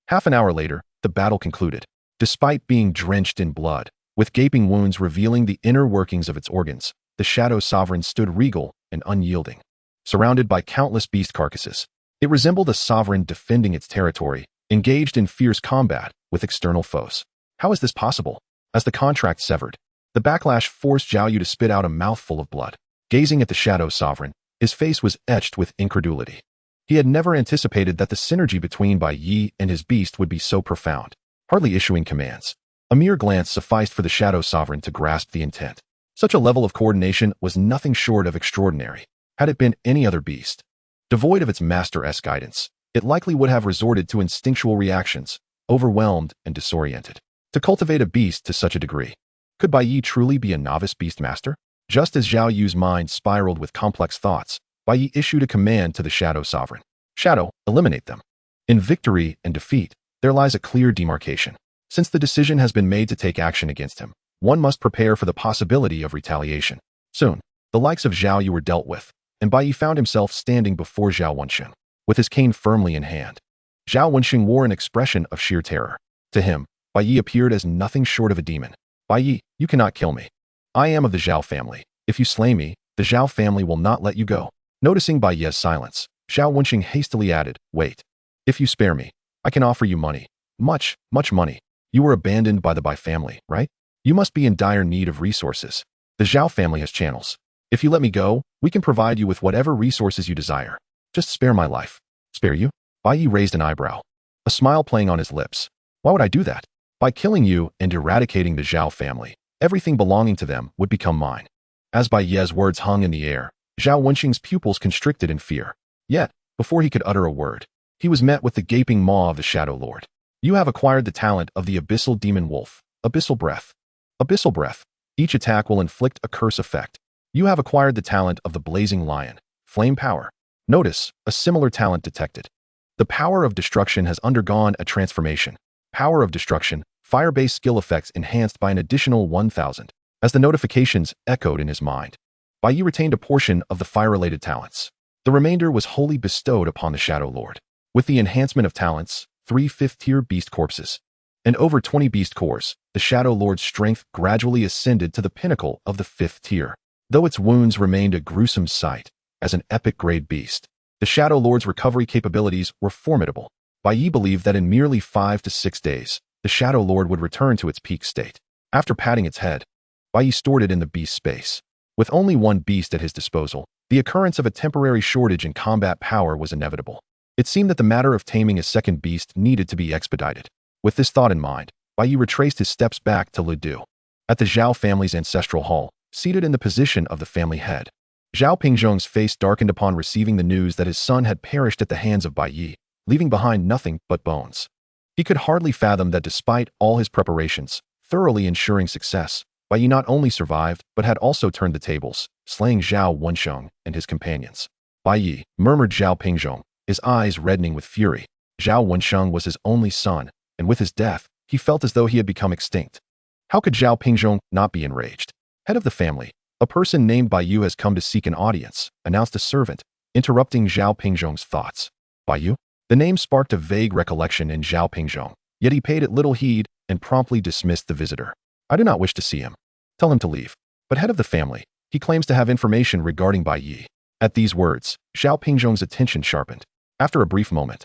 Half an hour later, the battle concluded. Despite being drenched in blood, with gaping wounds revealing the inner workings of its organs, the Shadow Sovereign stood regal and unyielding. Surrounded by countless beast carcasses, It resembled a sovereign defending its territory, engaged in fierce combat with external foes. How is this possible? As the contract severed, the backlash forced Zhao Yu to spit out a mouthful of blood. Gazing at the Shadow Sovereign, his face was etched with incredulity. He had never anticipated that the synergy between Bai Ye and his beast would be so profound. Hardly issuing commands, a mere glance sufficed for the Shadow Sovereign to grasp the intent. Such a level of coordination was nothing short of extraordinary. Had it been any other beast, devoid of its master-esque guidance, it likely would have resorted to instinctual reactions, overwhelmed and disoriented. To cultivate a beast to such a degree, could Bai Ye truly be a novice beast master? Just as Zhao Yu's mind spiraled with complex thoughts, Bai Ye issued a command to the Shadow Sovereign. Shadow, eliminate them. In victory and defeat, there lies a clear demarcation. Since the decision has been made to take action against him, one must prepare for the possibility of retaliation. Soon, the likes of Zhao Yu were dealt with, and Bai Ye found himself standing before Zhao Wensheng, with his cane firmly in hand. Zhao Wensheng wore an expression of sheer terror. To him, Bai Ye appeared as nothing short of a demon. Bai Ye, you cannot kill me. I am of the Zhao family. If you slay me, the Zhao family will not let you go. Noticing Bai Ye's silence, Zhao Wensheng hastily added, wait. If you spare me, I can offer you money. Much, much money. You were abandoned by the Bai family, right? You must be in dire need of resources. The Zhao family has channels. If you let me go, we can provide you with whatever resources you desire. Just spare my life. Spare you? Bai Ye raised an eyebrow, a smile playing on his lips. Why would I do that? By killing you and eradicating the Zhao family, everything belonging to them would become mine. As Bai Ye's words hung in the air, Zhao Wensheng's pupils constricted in fear. Yet, before he could utter a word, he was met with the gaping maw of the Shadow Lord. You have acquired the talent of the Abyssal Demon Wolf, Abyssal Breath. Abyssal Breath. Each attack will inflict a curse effect. You have acquired the talent of the Blazing Lion, Flame Power. Notice, a similar talent detected. The power of destruction has undergone a transformation. Power of destruction, fire-based skill effects enhanced by an additional 1,000. As the notifications echoed in his mind, Bai Ye retained a portion of the fire-related talents. The remainder was wholly bestowed upon the Shadow Lord. With the enhancement of talents, 3 fifth-tier beast corpses, and over 20 beast cores, the Shadow Lord's strength gradually ascended to the pinnacle of the 5th tier. Though its wounds remained a gruesome sight, as an epic-grade beast, the Shadow Lord's recovery capabilities were formidable. Bai Ye believed that in merely 5 to 6 days, the Shadow Lord would return to its peak state. After patting its head, Bai Ye stored it in the beast space. With only one beast at his disposal, the occurrence of a temporary shortage in combat power was inevitable. It seemed that the matter of taming a second beast needed to be expedited. With this thought in mind, Bai Ye retraced his steps back to Lidu. At the Zhao family's ancestral hall, seated in the position of the family head, Zhao Pingzhong's face darkened upon receiving the news that his son had perished at the hands of Bai Ye, leaving behind nothing but bones. He could hardly fathom that despite all his preparations, thoroughly ensuring success, Bai Ye not only survived, but had also turned the tables, slaying Zhao Wensheng and his companions. Bai Ye, murmured Zhao Pingzhong, his eyes reddening with fury. Zhao Wensheng was his only son, and with his death, he felt as though he had become extinct. How could Zhao Pingzhong not be enraged? Head of the family, a person named Bai Yu has come to seek an audience, announced a servant, interrupting Zhao Pingzhong's thoughts. Bai Yu? The name sparked a vague recollection in Zhao Pingzhong, yet he paid it little heed and promptly dismissed the visitor. I do not wish to see him. Tell him to leave. But head of the family, he claims to have information regarding Bai Ye. At these words, Zhao Pingzhong's attention sharpened. After a brief moment,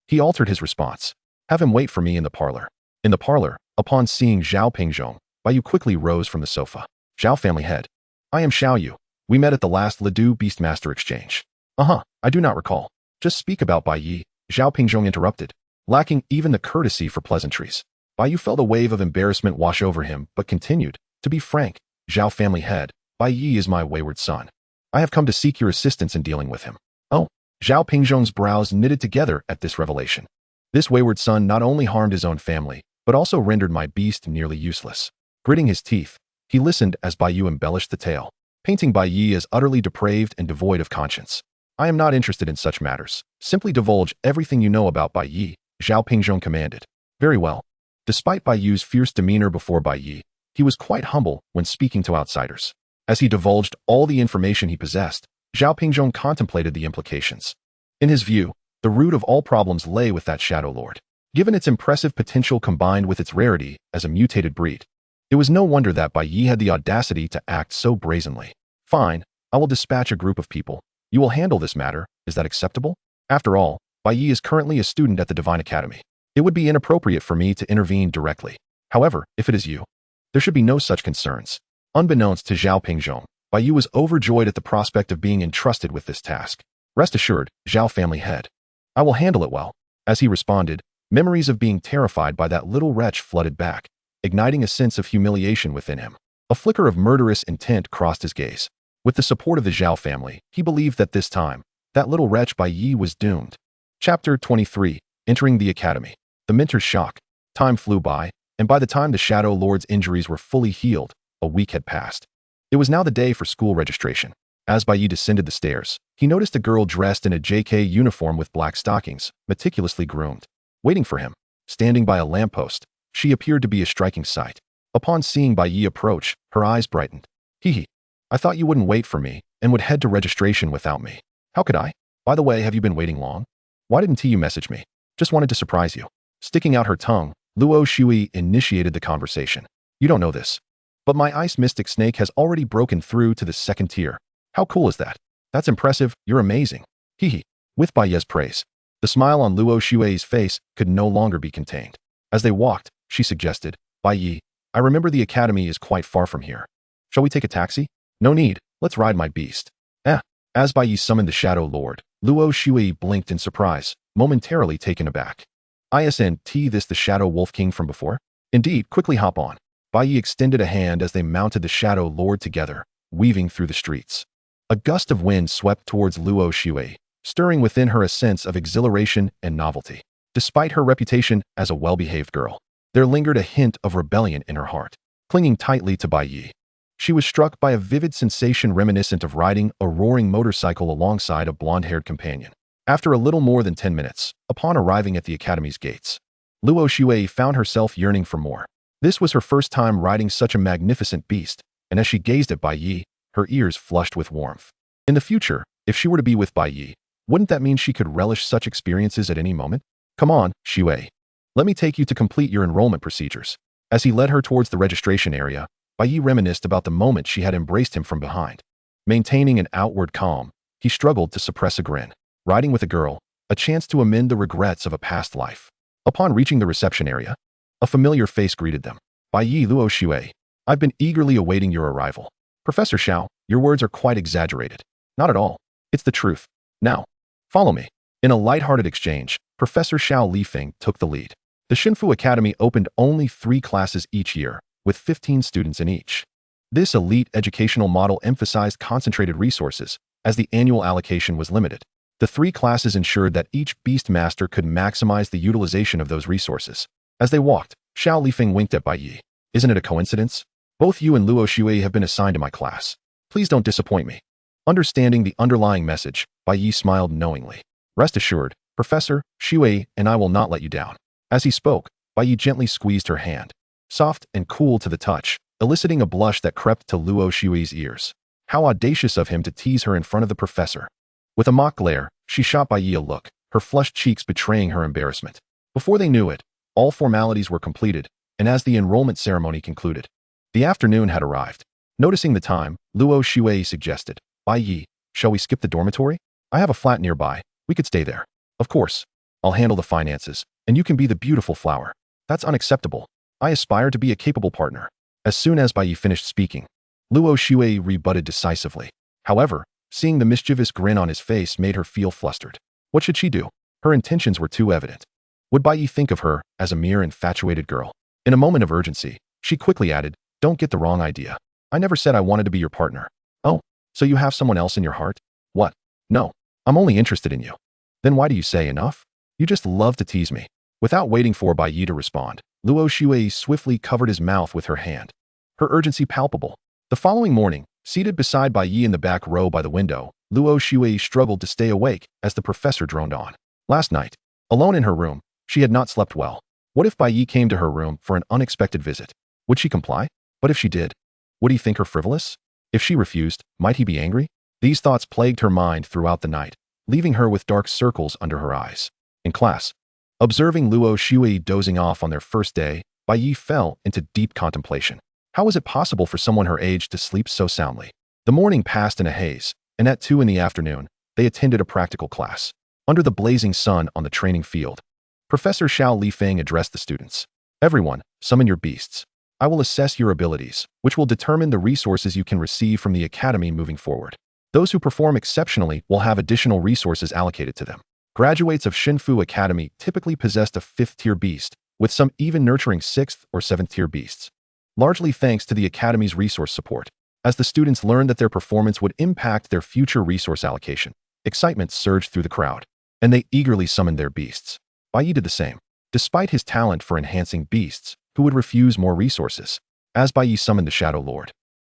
he altered his response. Have him wait for me in the parlor. In the parlor, upon seeing Zhao Pingzhong, Bai Yu quickly rose from the sofa. Zhao family head. I am Xiao Yu. We met at the last Lidu Beastmaster exchange. I do not recall. Just speak about Bai Ye, Zhao Pingzhong interrupted, lacking even the courtesy for pleasantries. Bai Yu felt a wave of embarrassment wash over him, but continued, to be frank, Zhao family head, Bai Ye is my wayward son. I have come to seek your assistance in dealing with him. Oh, Zhao Pingzhong's brows knitted together at this revelation. This wayward son not only harmed his own family, but also rendered my beast nearly useless. Gritting his teeth, he listened as Bai Yu embellished the tale, painting Bai Ye as utterly depraved and devoid of conscience. I am not interested in such matters. Simply divulge everything you know about Bai Ye, Zhao Pingzhong commanded. Very well. Despite Bai Yu's fierce demeanor before Bai Ye, he was quite humble when speaking to outsiders. As he divulged all the information he possessed, Zhao Pingzhong contemplated the implications. In his view, the root of all problems lay with that Shadow Lord. Given its impressive potential combined with its rarity as a mutated breed, it was no wonder that Bai Ye had the audacity to act so brazenly. Fine, I will dispatch a group of people. You will handle this matter, is that acceptable? After all, Bai Ye is currently a student at the Divine Academy. It would be inappropriate for me to intervene directly. However, if it is you, there should be no such concerns. Unbeknownst to Zhao Pingzhong, Bai Ye was overjoyed at the prospect of being entrusted with this task. Rest assured, Zhao family head. I will handle it well. As he responded, memories of being terrified by that little wretch flooded back, igniting a sense of humiliation within him. A flicker of murderous intent crossed his gaze. With the support of the Zhao family, he believed that this time, that little wretch Bai Ye was doomed. Chapter 23. Entering the Academy. The mentor's shock. Time flew by, and by the time the Shadow Lord's injuries were fully healed, a week had passed. It was now the day for school registration. As Bai Ye descended the stairs, he noticed a girl dressed in a JK uniform with black stockings, meticulously groomed, waiting for him. Standing by a lamppost, she appeared to be a striking sight. Upon seeing Bai Ye approach, her eyes brightened. Hee. I thought you wouldn't wait for me and would head to registration without me. How could I? By the way, have you been waiting long? Why didn't you message me? Just wanted to surprise you. Sticking out her tongue, Luo Shui initiated the conversation. You don't know this, but my ice mystic snake has already broken through to the second tier. How cool is that? That's impressive, you're amazing. Hee. With Bai Ye's praise, the smile on Luo Shui's face could no longer be contained. As they walked, she suggested, Bai Ye, I remember the academy is quite far from here. Shall we take a taxi? No need, let's ride my beast. As Bai Ye summoned the Shadow Lord, Luo Shui blinked in surprise, momentarily taken aback. Isn't this the Shadow Wolf King from before? Indeed, quickly hop on. Bai Ye extended a hand as they mounted the Shadow Lord together, weaving through the streets. A gust of wind swept towards Luo Shui, stirring within her a sense of exhilaration and novelty. Despite her reputation as a well-behaved girl, there lingered a hint of rebellion in her heart. Clinging tightly to Bai Ye, she was struck by a vivid sensation reminiscent of riding a roaring motorcycle alongside a blonde-haired companion. After a little more than 10 minutes, upon arriving at the academy's gates, Luo Shui found herself yearning for more. This was her first time riding such a magnificent beast, and as she gazed at Bai Ye, her ears flushed with warmth. In the future, if she were to be with Bai Ye, wouldn't that mean she could relish such experiences at any moment? Come on, Shui. Let me take you to complete your enrollment procedures. As he led her towards the registration area, Bai Ye reminisced about the moment she had embraced him from behind. Maintaining an outward calm, he struggled to suppress a grin. Riding with a girl, a chance to amend the regrets of a past life. Upon reaching the reception area, a familiar face greeted them. Bai Ye Luo Shui, I've been eagerly awaiting your arrival. Professor Xiao, your words are quite exaggerated. Not at all. It's the truth. Now, follow me. In a light-hearted exchange, Professor Xiao Lifeng took the lead. The Shinfu Academy opened only 3 classes each year, with 15 students in each. This elite educational model emphasized concentrated resources, as the annual allocation was limited. The 3 classes ensured that each beast master could maximize the utilization of those resources. As they walked, Xiao Lifeng winked at Bai Ye. Isn't it a coincidence? Both you and Luo Shui have been assigned to my class. Please don't disappoint me. Understanding the underlying message, Bai Ye smiled knowingly. Rest assured, Professor, Shui and I will not let you down. As he spoke, Bai Ye gently squeezed her hand, soft and cool to the touch, eliciting a blush that crept to Luo Shui's ears. How audacious of him to tease her in front of the professor. With a mock glare, she shot Bai Ye a look, her flushed cheeks betraying her embarrassment. Before they knew it, all formalities were completed, and as the enrollment ceremony concluded, the afternoon had arrived. Noticing the time, Luo Shui suggested, Bai Ye, shall we skip the dormitory? I have a flat nearby. We could stay there. Of course. I'll handle the finances, and you can be the beautiful flower. That's unacceptable. I aspire to be a capable partner. As soon as Bai Ye finished speaking, Luo Shui rebutted decisively. However, seeing the mischievous grin on his face made her feel flustered. What should she do? Her intentions were too evident. Would Bai Ye think of her as a mere infatuated girl? In a moment of urgency, she quickly added, don't get the wrong idea. I never said I wanted to be your partner. Oh, so you have someone else in your heart? What? No, I'm only interested in you. Then why do you say enough? You just love to tease me. Without waiting for Bai Ye to respond, Luo Shui swiftly covered his mouth with her hand. Her urgency palpable. The following morning, seated beside Bai Ye in the back row by the window, Luo Shui struggled to stay awake as the professor droned on. Last night, alone in her room, she had not slept well. What if Bai Ye came to her room for an unexpected visit? Would she comply? But if she did, would he think her frivolous? If she refused, might he be angry? These thoughts plagued her mind throughout the night, leaving her with dark circles under her eyes. In class, observing Luo Shui dozing off on their first day, Bai Ye fell into deep contemplation. How was it possible for someone her age to sleep so soundly? The morning passed in a haze, and at 2 in the afternoon, they attended a practical class. Under the blazing sun on the training field, Professor Xiao Lifeng addressed the students. Everyone, summon your beasts. I will assess your abilities, which will determine the resources you can receive from the academy moving forward. Those who perform exceptionally will have additional resources allocated to them. Graduates of Shinfu Academy typically possessed a 5th-tier beast, with some even nurturing 6th or 7th-tier beasts. Largely thanks to the academy's resource support, as the students learned that their performance would impact their future resource allocation, excitement surged through the crowd, and they eagerly summoned their beasts. Bai Ye did the same. Despite his talent for enhancing beasts, who would refuse more resources, as Bai Ye summoned the Shadow Lord.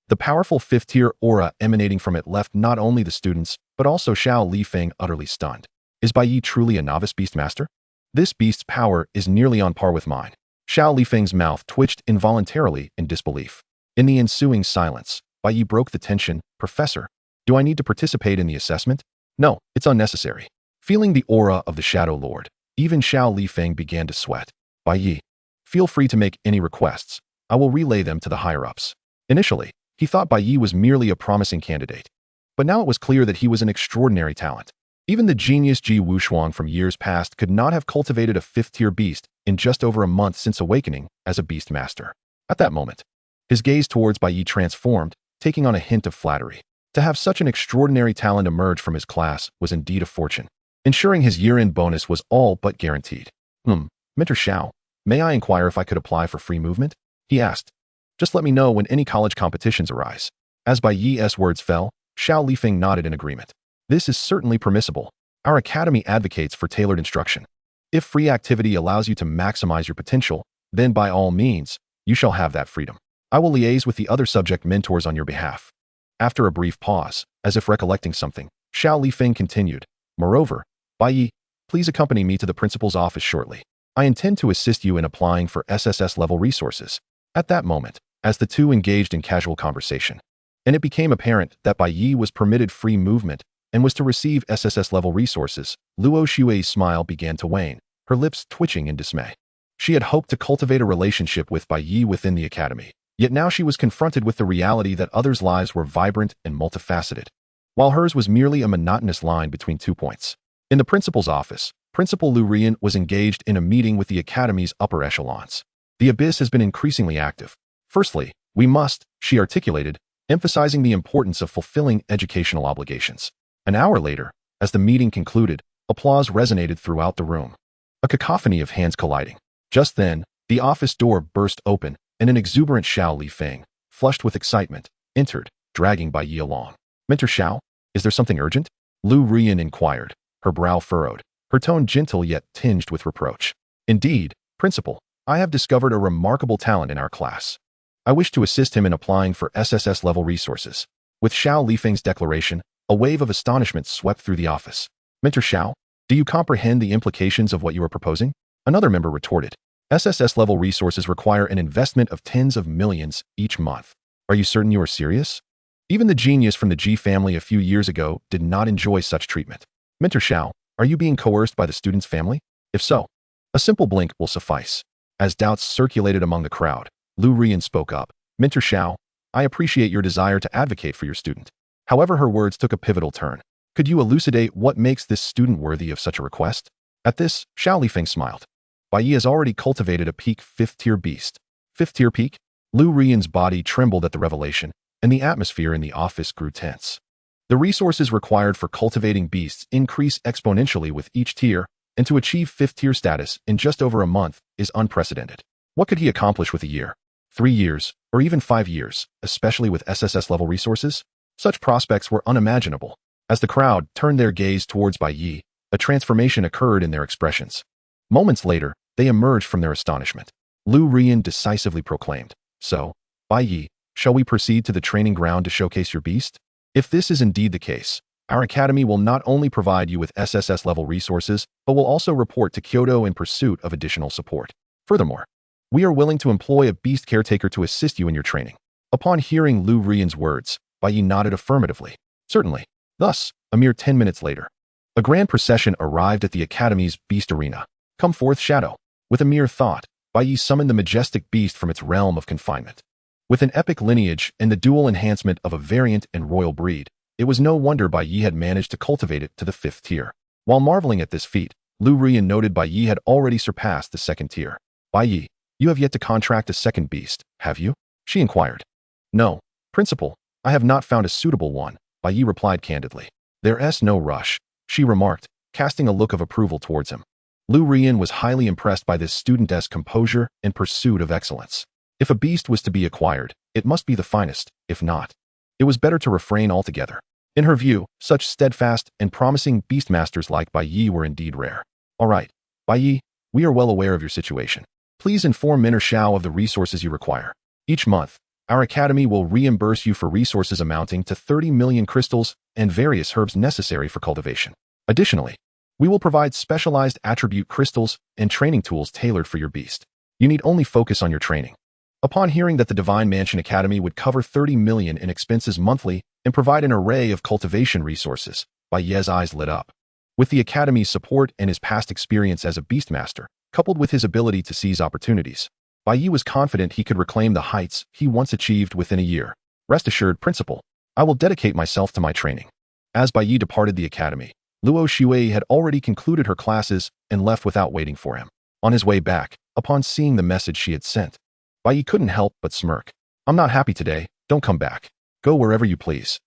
The powerful 5th-tier aura emanating from it left not only the students, but also Xiao Lifeng utterly stunned. Is Bai Ye truly a novice beast master? This beast's power is nearly on par with mine. Xiao Lifeng's mouth twitched involuntarily in disbelief. In the ensuing silence, Bai Ye broke the tension. Professor, do I need to participate in the assessment? No, it's unnecessary. Feeling the aura of the Shadow Lord, even Xiao Lifeng began to sweat. Bai Ye, feel free to make any requests. I will relay them to the higher-ups. Initially, he thought Bai Ye was merely a promising candidate. But now it was clear that he was an extraordinary talent. Even the genius Ji Wushuang from years past could not have cultivated a 5th-tier beast in just over a month since awakening as a beast master. At that moment, his gaze towards Bai Ye transformed, taking on a hint of flattery. To have such an extraordinary talent emerge from his class was indeed a fortune. Ensuring his year-end bonus was all but guaranteed. Mentor Xiao, may I inquire if I could apply for free movement? He asked. Just let me know when any college competitions arise. As Bai Ye's words fell, Xiao Lifeng nodded in agreement. This is certainly permissible. Our academy advocates for tailored instruction. If free activity allows you to maximize your potential, then by all means, you shall have that freedom. I will liaise with the other subject mentors on your behalf. After a brief pause, as if recollecting something, Xiao Lifeng continued. Moreover, Bai Ye, please accompany me to the principal's office shortly. I intend to assist you in applying for SSS-level resources. At that moment, as the two engaged in casual conversation, and it became apparent that Bai Ye was permitted free movement and was to receive SSS-level resources, Luo Xue's smile began to wane, her lips twitching in dismay. She had hoped to cultivate a relationship with Bai Ye within the academy, yet now she was confronted with the reality that others' lives were vibrant and multifaceted, while hers was merely a monotonous line between 2 points. In the principal's office, Principal Lu Rian was engaged in a meeting with the academy's upper echelons. The abyss has been increasingly active. Firstly, we must, she articulated, emphasizing the importance of fulfilling educational obligations. An hour later, as the meeting concluded, applause resonated throughout the room. A cacophony of hands colliding. Just then, the office door burst open, and an exuberant Xiao Lifeng, flushed with excitement, entered, dragging Bai Ye along. Mentor Xiao, is there something urgent? Lu Rian inquired, her brow furrowed, her tone gentle yet tinged with reproach. Indeed, Principal, I have discovered a remarkable talent in our class. I wish to assist him in applying for SSS-level resources. With Xiao Lifeng's declaration, a wave of astonishment swept through the office. Mentor Xiao, do you comprehend the implications of what you are proposing? Another member retorted. SSS-level resources require an investment of tens of millions each month. Are you certain you are serious? Even the genius from the Ji family a few years ago did not enjoy such treatment. Mentor Xiao, are you being coerced by the student's family? If so, a simple blink will suffice. As doubts circulated among the crowd, Lu Rian spoke up. Mentor Xiao, I appreciate your desire to advocate for your student. However, her words took a pivotal turn. Could you elucidate what makes this student worthy of such a request? At this, Xiao Lifeng smiled. Bai Ye has already cultivated a peak 5th-tier beast. 5th-tier peak? Lu Rian's body trembled at the revelation, and the atmosphere in the office grew tense. The resources required for cultivating beasts increase exponentially with each tier, and to achieve 5th-tier status in just over a month is unprecedented. What could he accomplish with a year, 3 years, or even 5 years, especially with SSS-level resources? Such prospects were unimaginable. As the crowd turned their gaze towards Bai Ye, a transformation occurred in their expressions. Moments later, they emerged from their astonishment. Lu Rian decisively proclaimed, So, Bai Ye, shall we proceed to the training ground to showcase your beast? If this is indeed the case, our academy will not only provide you with SSS-level resources, but will also report to Kyoto in pursuit of additional support. Furthermore, we are willing to employ a beast caretaker to assist you in your training. Upon hearing Lu Rian's words, Bai Ye nodded affirmatively. Certainly. Thus, a mere 10 minutes later, a grand procession arrived at the academy's beast arena. Come forth, Shadow. With a mere thought, Bai Ye summoned the majestic beast from its realm of confinement. With an epic lineage and the dual enhancement of a variant and royal breed, it was no wonder Bai Ye had managed to cultivate it to the 5th tier. While marveling at this feat, Lu Rian noted Bai Ye had already surpassed the second tier. Bai Ye, you have yet to contract a second beast, have you? She inquired. No, Principal, I have not found a suitable one, Bai Ye replied candidly. There's no rush, she remarked, casting a look of approval towards him. Lu Rian was highly impressed by this student-esque composure and pursuit of excellence. If a beast was to be acquired, it must be the finest, if not. It was better to refrain altogether. In her view, such steadfast and promising beastmasters like Bai Ye were indeed rare. All right, Bai Ye, we are well aware of your situation. Please inform Minor Shao of the resources you require. Each month, our academy will reimburse you for resources amounting to 30 million crystals and various herbs necessary for cultivation. Additionally, we will provide specialized attribute crystals and training tools tailored for your beast. You need only focus on your training. Upon hearing that the Divine Mansion Academy would cover 30 million in expenses monthly and provide an array of cultivation resources, Bai Ye's eyes lit up. With the Academy's support and his past experience as a beastmaster, coupled with his ability to seize opportunities, Bai Ye was confident he could reclaim the heights he once achieved within a year. Rest assured, Principal, I will dedicate myself to my training. As Bai Ye departed the Academy, Luo Shui had already concluded her classes and left without waiting for him. On his way back, upon seeing the message she had sent, Bai Ye couldn't help but smirk. I'm not happy today, don't come back. Go wherever you please.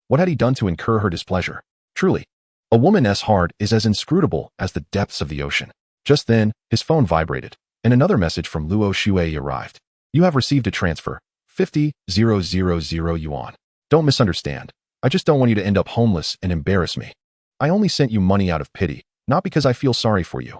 What had he done to incur her displeasure? Truly, a woman's heart is as inscrutable as the depths of the ocean. Just then, his phone vibrated, and another message from Luo Shui arrived. You have received a transfer, 50,000 yuan. Don't misunderstand. I just don't want you to end up homeless and embarrass me. I only sent you money out of pity, not because I feel sorry for you.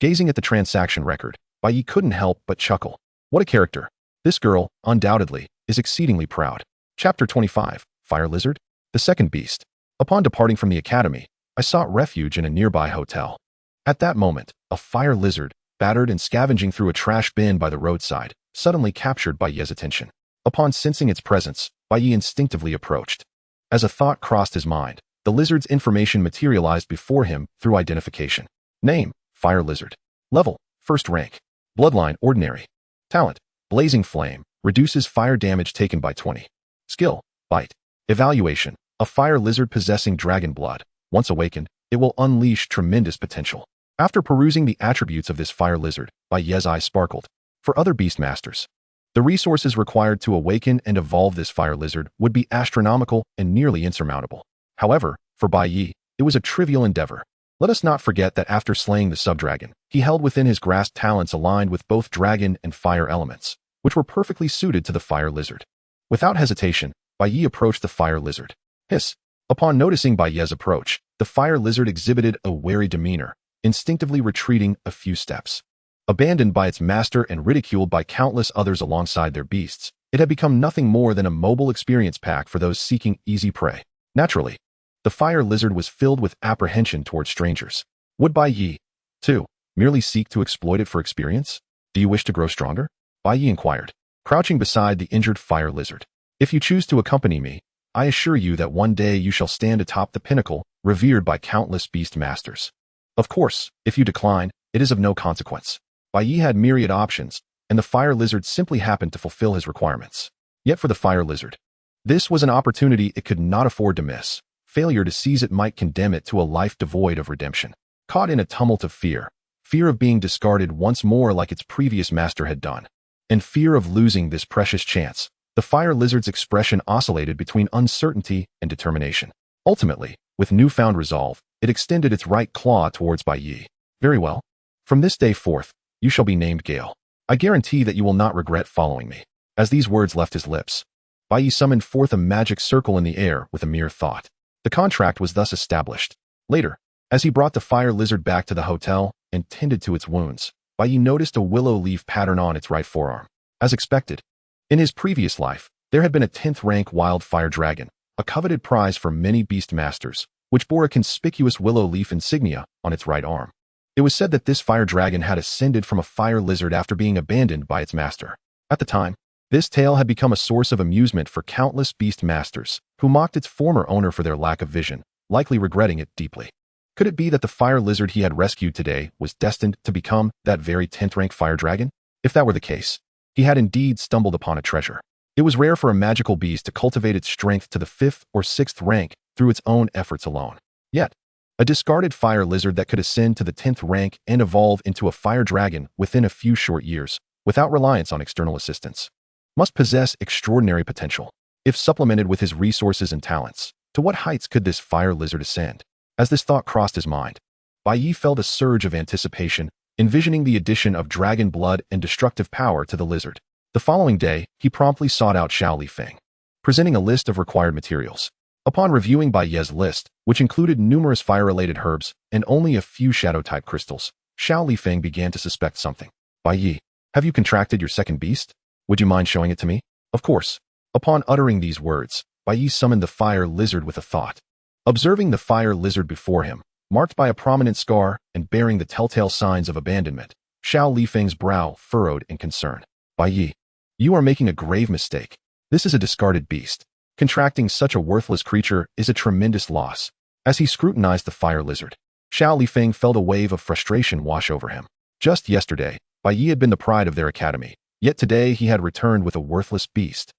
Gazing at the transaction record, Bai Ye couldn't help but chuckle. What a character. This girl, undoubtedly, is exceedingly proud. Chapter 25, Fire Lizard? The Second Beast. Upon departing from the academy, I sought refuge in a nearby hotel. At that moment, a fire lizard, battered and scavenging through a trash bin by the roadside, suddenly captured Bai Ye's attention. Upon sensing its presence, Bai Ye instinctively approached. As a thought crossed his mind, the lizard's information materialized before him through identification. Name, Fire Lizard. Level, First Rank. Bloodline, Ordinary. Talent, Blazing Flame, reduces fire damage taken by 20. Skill, Bite. Evaluation, a fire lizard possessing dragon blood. Once awakened, it will unleash tremendous potential. After perusing the attributes of this fire lizard, Bai Ye's eyes sparkled. For other beastmasters, the resources required to awaken and evolve this fire lizard would be astronomical and nearly insurmountable. However, for Bai Ye, it was a trivial endeavor. Let us not forget that after slaying the subdragon, he held within his grasp talents aligned with both dragon and fire elements, which were perfectly suited to the fire lizard. Without hesitation, Bai Ye approached the fire lizard. Hiss! Upon noticing Bai Ye's approach, the fire lizard exhibited a wary demeanor, instinctively retreating a few steps. Abandoned by its master and ridiculed by countless others alongside their beasts, it had become nothing more than a mobile experience pack for those seeking easy prey. Naturally, the fire lizard was filled with apprehension towards strangers. Would Bai Ye, too, merely seek to exploit it for experience? Do you wish to grow stronger? Bai Ye inquired, crouching beside the injured fire lizard. If you choose to accompany me, I assure you that one day you shall stand atop the pinnacle, revered by countless beast masters. Of course, if you decline, it is of no consequence. Bai Ye had myriad options, and the fire lizard simply happened to fulfill his requirements. Yet for the fire lizard, this was an opportunity it could not afford to miss. Failure to seize it might condemn it to a life devoid of redemption. Caught in a tumult of fear of being discarded once more like its previous master had done, and fear of losing this precious chance, the fire lizard's expression oscillated between uncertainty and determination. Ultimately, with newfound resolve, it extended its right claw towards Bai Ye. Very well. From this day forth, you shall be named Gale. I guarantee that you will not regret following me. As these words left his lips, Bai Ye summoned forth a magic circle in the air with a mere thought. The contract was thus established. Later, as he brought the fire lizard back to the hotel and tended to its wounds, Bai Ye noticed a willow leaf pattern on its right forearm. As expected, in his previous life, there had been a 10th rank wildfire dragon, a coveted prize for many beast masters, which bore a conspicuous willow leaf insignia on its right arm. It was said that this fire dragon had ascended from a fire lizard after being abandoned by its master. At the time, this tale had become a source of amusement for countless beast masters, who mocked its former owner for their lack of vision, likely regretting it deeply. Could it be that the fire lizard he had rescued today was destined to become that very 10th rank fire dragon? If that were the case, he had indeed stumbled upon a treasure. It was rare for a magical beast to cultivate its strength to the 5th or 6th rank through its own efforts alone. Yet, a discarded fire lizard that could ascend to the 10th rank and evolve into a fire dragon within a few short years, without reliance on external assistance. Must possess extraordinary potential. If supplemented with his resources and talents, to what heights could this fire lizard ascend? As this thought crossed his mind, Bai Ye felt a surge of anticipation, envisioning the addition of dragon blood and destructive power to the lizard. The following day, he promptly sought out Xiao Lifeng, presenting a list of required materials. Upon reviewing Bai Ye's list, which included numerous fire-related herbs and only a few shadow-type crystals, Xiao Lifeng began to suspect something. Bai Ye, have you contracted your second beast? Would you mind showing it to me? Of course. Upon uttering these words, Bai Ye summoned the fire lizard with a thought. Observing the fire lizard before him, marked by a prominent scar and bearing the telltale signs of abandonment, Xiao Lifeng's brow furrowed in concern. Bai Ye, you are making a grave mistake. This is a discarded beast. Contracting such a worthless creature is a tremendous loss. As he scrutinized the fire lizard, Xiao Lifeng felt a wave of frustration wash over him. Just yesterday, Bai Ye had been the pride of their academy, yet today he had returned with a worthless beast,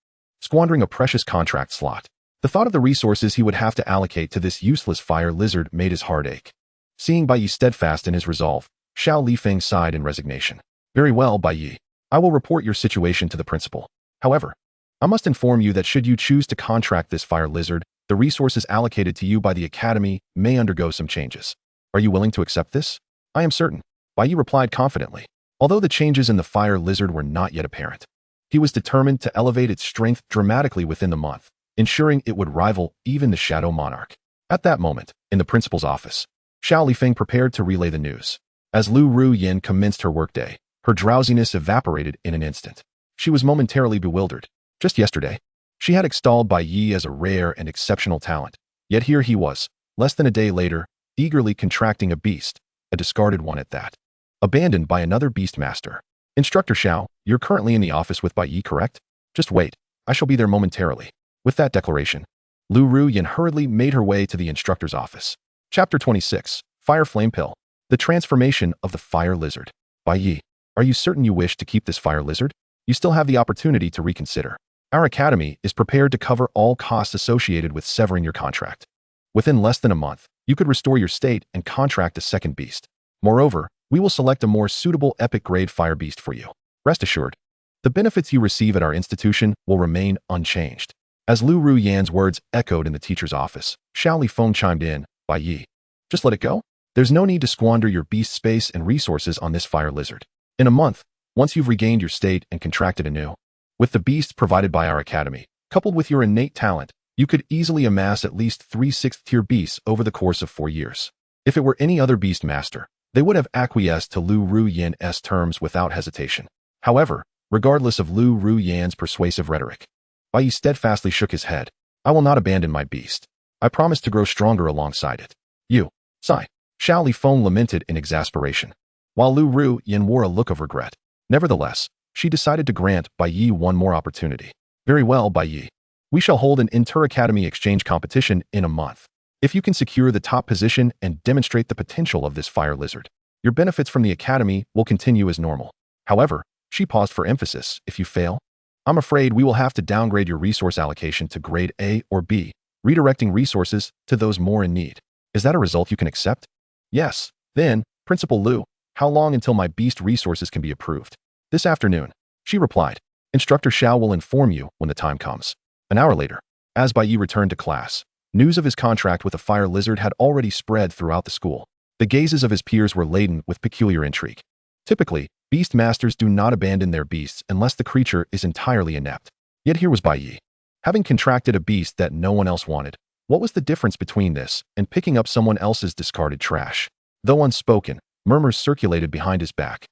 squandering a precious contract slot. The thought of the resources he would have to allocate to this useless fire lizard made his heart ache. Seeing Bai Ye steadfast in his resolve, Xiao Lifeng sighed in resignation. Very well, Bai Ye. I will report your situation to the principal. However, I must inform you that should you choose to contract this fire lizard, the resources allocated to you by the academy may undergo some changes. Are you willing to accept this? I am certain, Bai Ye replied confidently. Although the changes in the fire lizard were not yet apparent, he was determined to elevate its strength dramatically within the month, ensuring it would rival even the Shadow Monarch. At that moment, in the principal's office, Xiao Lifeng prepared to relay the news. As Lu Ruyin commenced her workday, her drowsiness evaporated in an instant. She was momentarily bewildered. Just yesterday, she had extolled Bai Ye as a rare and exceptional talent, yet here he was, less than a day later, eagerly contracting a beast, a discarded one at that, abandoned by another beast master. Instructor Xiao, you're currently in the office with Bai Ye, correct? Just wait, I shall be there momentarily. With that declaration, Lu Ruyin hurriedly made her way to the instructor's office. Chapter 26, Fire Flame Pill. The transformation of the fire lizard. Bai Ye, are you certain you wish to keep this fire lizard? You still have the opportunity to reconsider. Our academy is prepared to cover all costs associated with severing your contract. Within less than a month, you could restore your state and contract a second beast. Moreover, we will select a more suitable epic-grade fire beast for you. Rest assured, the benefits you receive at our institution will remain unchanged. As Lu Ruyan's words echoed in the teacher's office, Xiao Lifeng chimed in, Bai Ye, just let it go. There's no need to squander your beast space and resources on this fire lizard. In a month, once you've regained your state and contracted anew, with the beasts provided by our academy, coupled with your innate talent, you could easily amass at least 3 6th-tier beasts over the course of 4 years. If it were any other beast master, they would have acquiesced to Lu Ruyan's terms without hesitation. However, regardless of Lu Ruyan's persuasive rhetoric, Bai Ye steadfastly shook his head. I will not abandon my beast. I promise to grow stronger alongside it. You, sigh. Xiao Lifeng lamented in exasperation, while Lu Ruyan wore a look of regret. Nevertheless, she decided to grant Bai Ye one more opportunity. Very well, Bai Ye. We shall hold an inter-academy exchange competition in a month. If you can secure the top position and demonstrate the potential of this fire lizard, your benefits from the academy will continue as normal. However, she paused for emphasis, if you fail, I'm afraid we will have to downgrade your resource allocation to grade A or B, redirecting resources to those more in need. Is that a result you can accept? Yes. Then, Principal Lu, how long until my beast resources can be approved? This afternoon, she replied. Instructor Xiao will inform you when the time comes. An hour later, as Bai Ye returned to class, news of his contract with the fire lizard had already spread throughout the school. The gazes of his peers were laden with peculiar intrigue. Typically, beast masters do not abandon their beasts unless the creature is entirely inept. Yet here was Bai Ye, having contracted a beast that no one else wanted. What was the difference between this and picking up someone else's discarded trash? Though unspoken, murmurs circulated behind his back,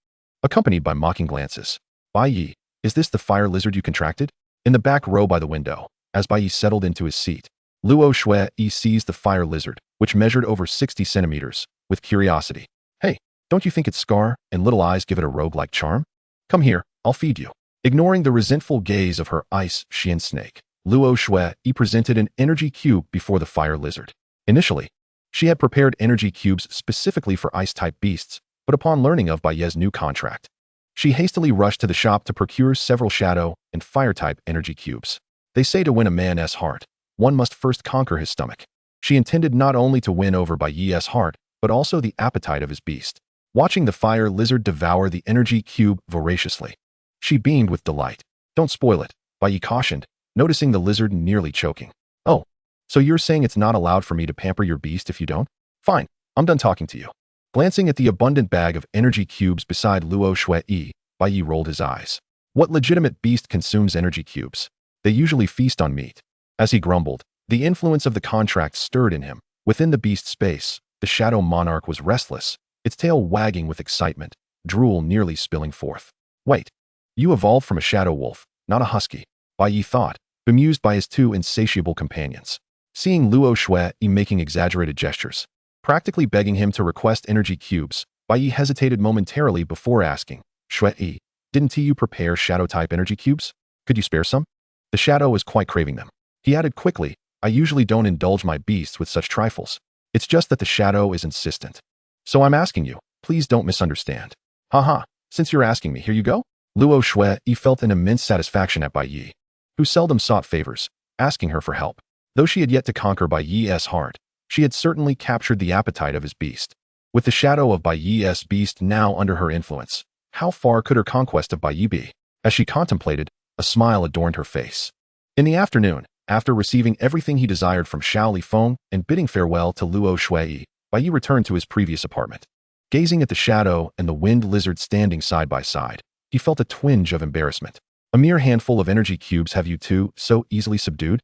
accompanied by mocking glances. Bai Ye, is this the fire lizard you contracted? In the back row by the window, as Bai Ye settled into his seat, Luo Shui seized the fire lizard, which measured over 60 centimeters, with curiosity. Hey, don't you think its scar and little eyes give it a rogue-like charm? Come here, I'll feed you. Ignoring the resentful gaze of her ice Xian snake, Luo Shui presented an energy cube before the fire lizard. Initially, she had prepared energy cubes specifically for ice-type beasts, but upon learning of Bai Ye's new contract, she hastily rushed to the shop to procure several shadow and fire-type energy cubes. They say to win a man's heart, one must first conquer his stomach. She intended not only to win over Bai Ye's heart, but also the appetite of his beast. Watching the fire lizard devour the energy cube voraciously, she beamed with delight. Don't spoil it, Bai Ye cautioned, noticing the lizard nearly choking. Oh, so you're saying it's not allowed for me to pamper your beast if you don't? Fine, I'm done talking to you. Glancing at the abundant bag of energy cubes beside Luo Shui, Bai Ye rolled his eyes. What legitimate beast consumes energy cubes? They usually feast on meat. As he grumbled, the influence of the contract stirred in him. Within the beast space, the shadow monarch was restless, its tail wagging with excitement, drool nearly spilling forth. Wait, you evolved from a shadow wolf, not a husky, Bai Ye thought, bemused by his two insatiable companions. Seeing Luo Shui making exaggerated gestures, practically begging him to request energy cubes, Bai Ye hesitated momentarily before asking, Shui, didn't you prepare shadow-type energy cubes? Could you spare some? The shadow was quite craving them. He added quickly, I usually don't indulge my beasts with such trifles. It's just that the shadow is insistent. So I'm asking you, please don't misunderstand. Haha, since you're asking me, here you go. Luo Shui felt an immense satisfaction at Bai Ye, who seldom sought favors, asking her for help. Though she had yet to conquer Bai Ye's heart, she had certainly captured the appetite of his beast. With the shadow of Bai Ye's beast now under her influence, how far could her conquest of Bai Ye be? As she contemplated, a smile adorned her face. In the afternoon, after receiving everything he desired from Xiao Li Feng and bidding farewell to Luo Shui, Bai Ye returned to his previous apartment. Gazing at the shadow and the wind lizard standing side by side, he felt a twinge of embarrassment. A mere handful of energy cubes have you two so easily subdued?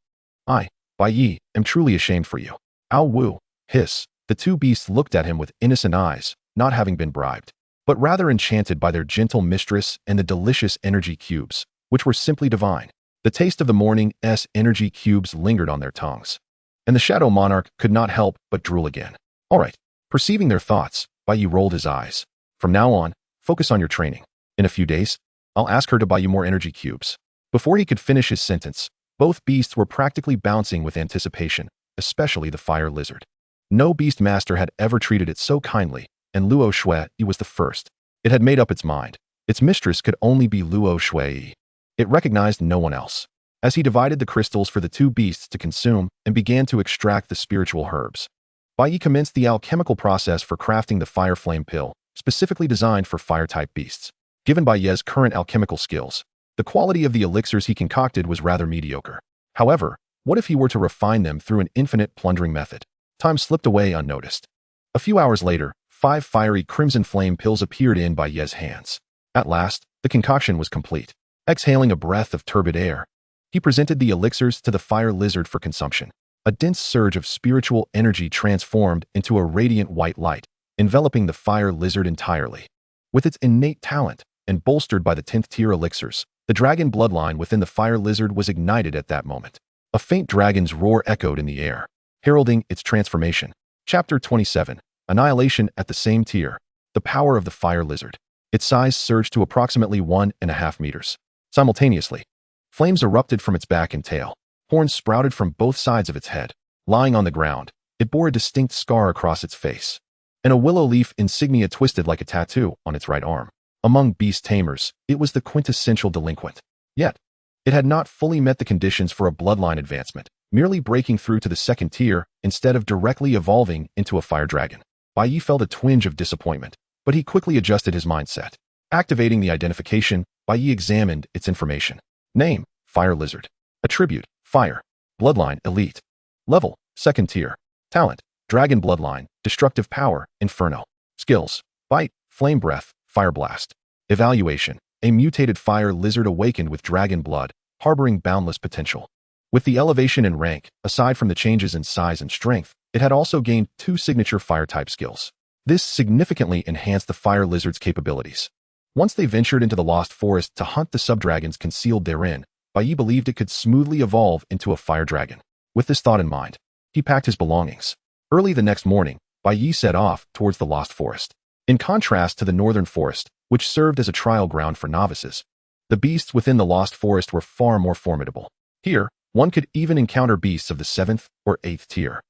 I, Bai Ye, am truly ashamed for you. Ow Wu, hiss. The two beasts looked at him with innocent eyes, not having been bribed, but rather enchanted by their gentle mistress and the delicious energy cubes, which were simply divine. The taste of the morning's energy cubes lingered on their tongues, and the shadow monarch could not help but drool again. All right. Perceiving their thoughts, Bai Ye rolled his eyes. From now on, focus on your training. In a few days, I'll ask her to buy you more energy cubes. Before he could finish his sentence, both beasts were practically bouncing with anticipation, especially the fire lizard. No beast master had ever treated it so kindly, and Luo Shui was the first. It had made up its mind. Its mistress could only be Luo Shui. It recognized no one else. As he divided the crystals for the two beasts to consume and began to extract the spiritual herbs, Bai Ye commenced the alchemical process for crafting the fire flame pill, specifically designed for fire-type beasts. Given Bai Ye's current alchemical skills, the quality of the elixirs he concocted was rather mediocre. However, what if he were to refine them through an infinite plundering method? Time slipped away unnoticed. A few hours later, 5 fiery crimson flame pills appeared in Bai Ye's hands. At last, the concoction was complete. Exhaling a breath of turbid air, he presented the elixirs to the fire lizard for consumption. A dense surge of spiritual energy transformed into a radiant white light, enveloping the fire lizard entirely. With its innate talent, and bolstered by the 10th tier elixirs, the dragon bloodline within the fire lizard was ignited at that moment. A faint dragon's roar echoed in the air, heralding its transformation. Chapter 27. Annihilation at the same tier. The power of the fire lizard. Its size surged to approximately 1.5 meters. Simultaneously, flames erupted from its back and tail. Horns sprouted from both sides of its head. Lying on the ground, it bore a distinct scar across its face, and a willow leaf insignia twisted like a tattoo on its right arm. Among beast tamers, it was the quintessential delinquent. Yet, it had not fully met the conditions for a bloodline advancement, merely breaking through to the 2nd tier instead of directly evolving into a fire dragon. Bai Ye felt a twinge of disappointment, but he quickly adjusted his mindset. Activating the identification, Bai Ye examined its information. Name, Fire Lizard. Attribute, Fire. Bloodline, Elite. Level, 2nd tier. Talent, Dragon Bloodline, Destructive Power, Inferno. Skills, Bite, Flame Breath, Fire Blast. Evaluation, a mutated fire lizard awakened with dragon blood, harboring boundless potential. With the elevation in rank, aside from the changes in size and strength, it had also gained 2 signature fire-type skills. This significantly enhanced the fire lizard's capabilities. Once they ventured into the Lost Forest to hunt the subdragons concealed therein, Bai Ye believed it could smoothly evolve into a fire dragon. With this thought in mind, he packed his belongings. Early the next morning, Bai Ye set off towards the Lost Forest. In contrast to the Northern Forest, which served as a trial ground for novices, the beasts within the Lost Forest were far more formidable. Here, one could even encounter beasts of the 7th or 8th tier.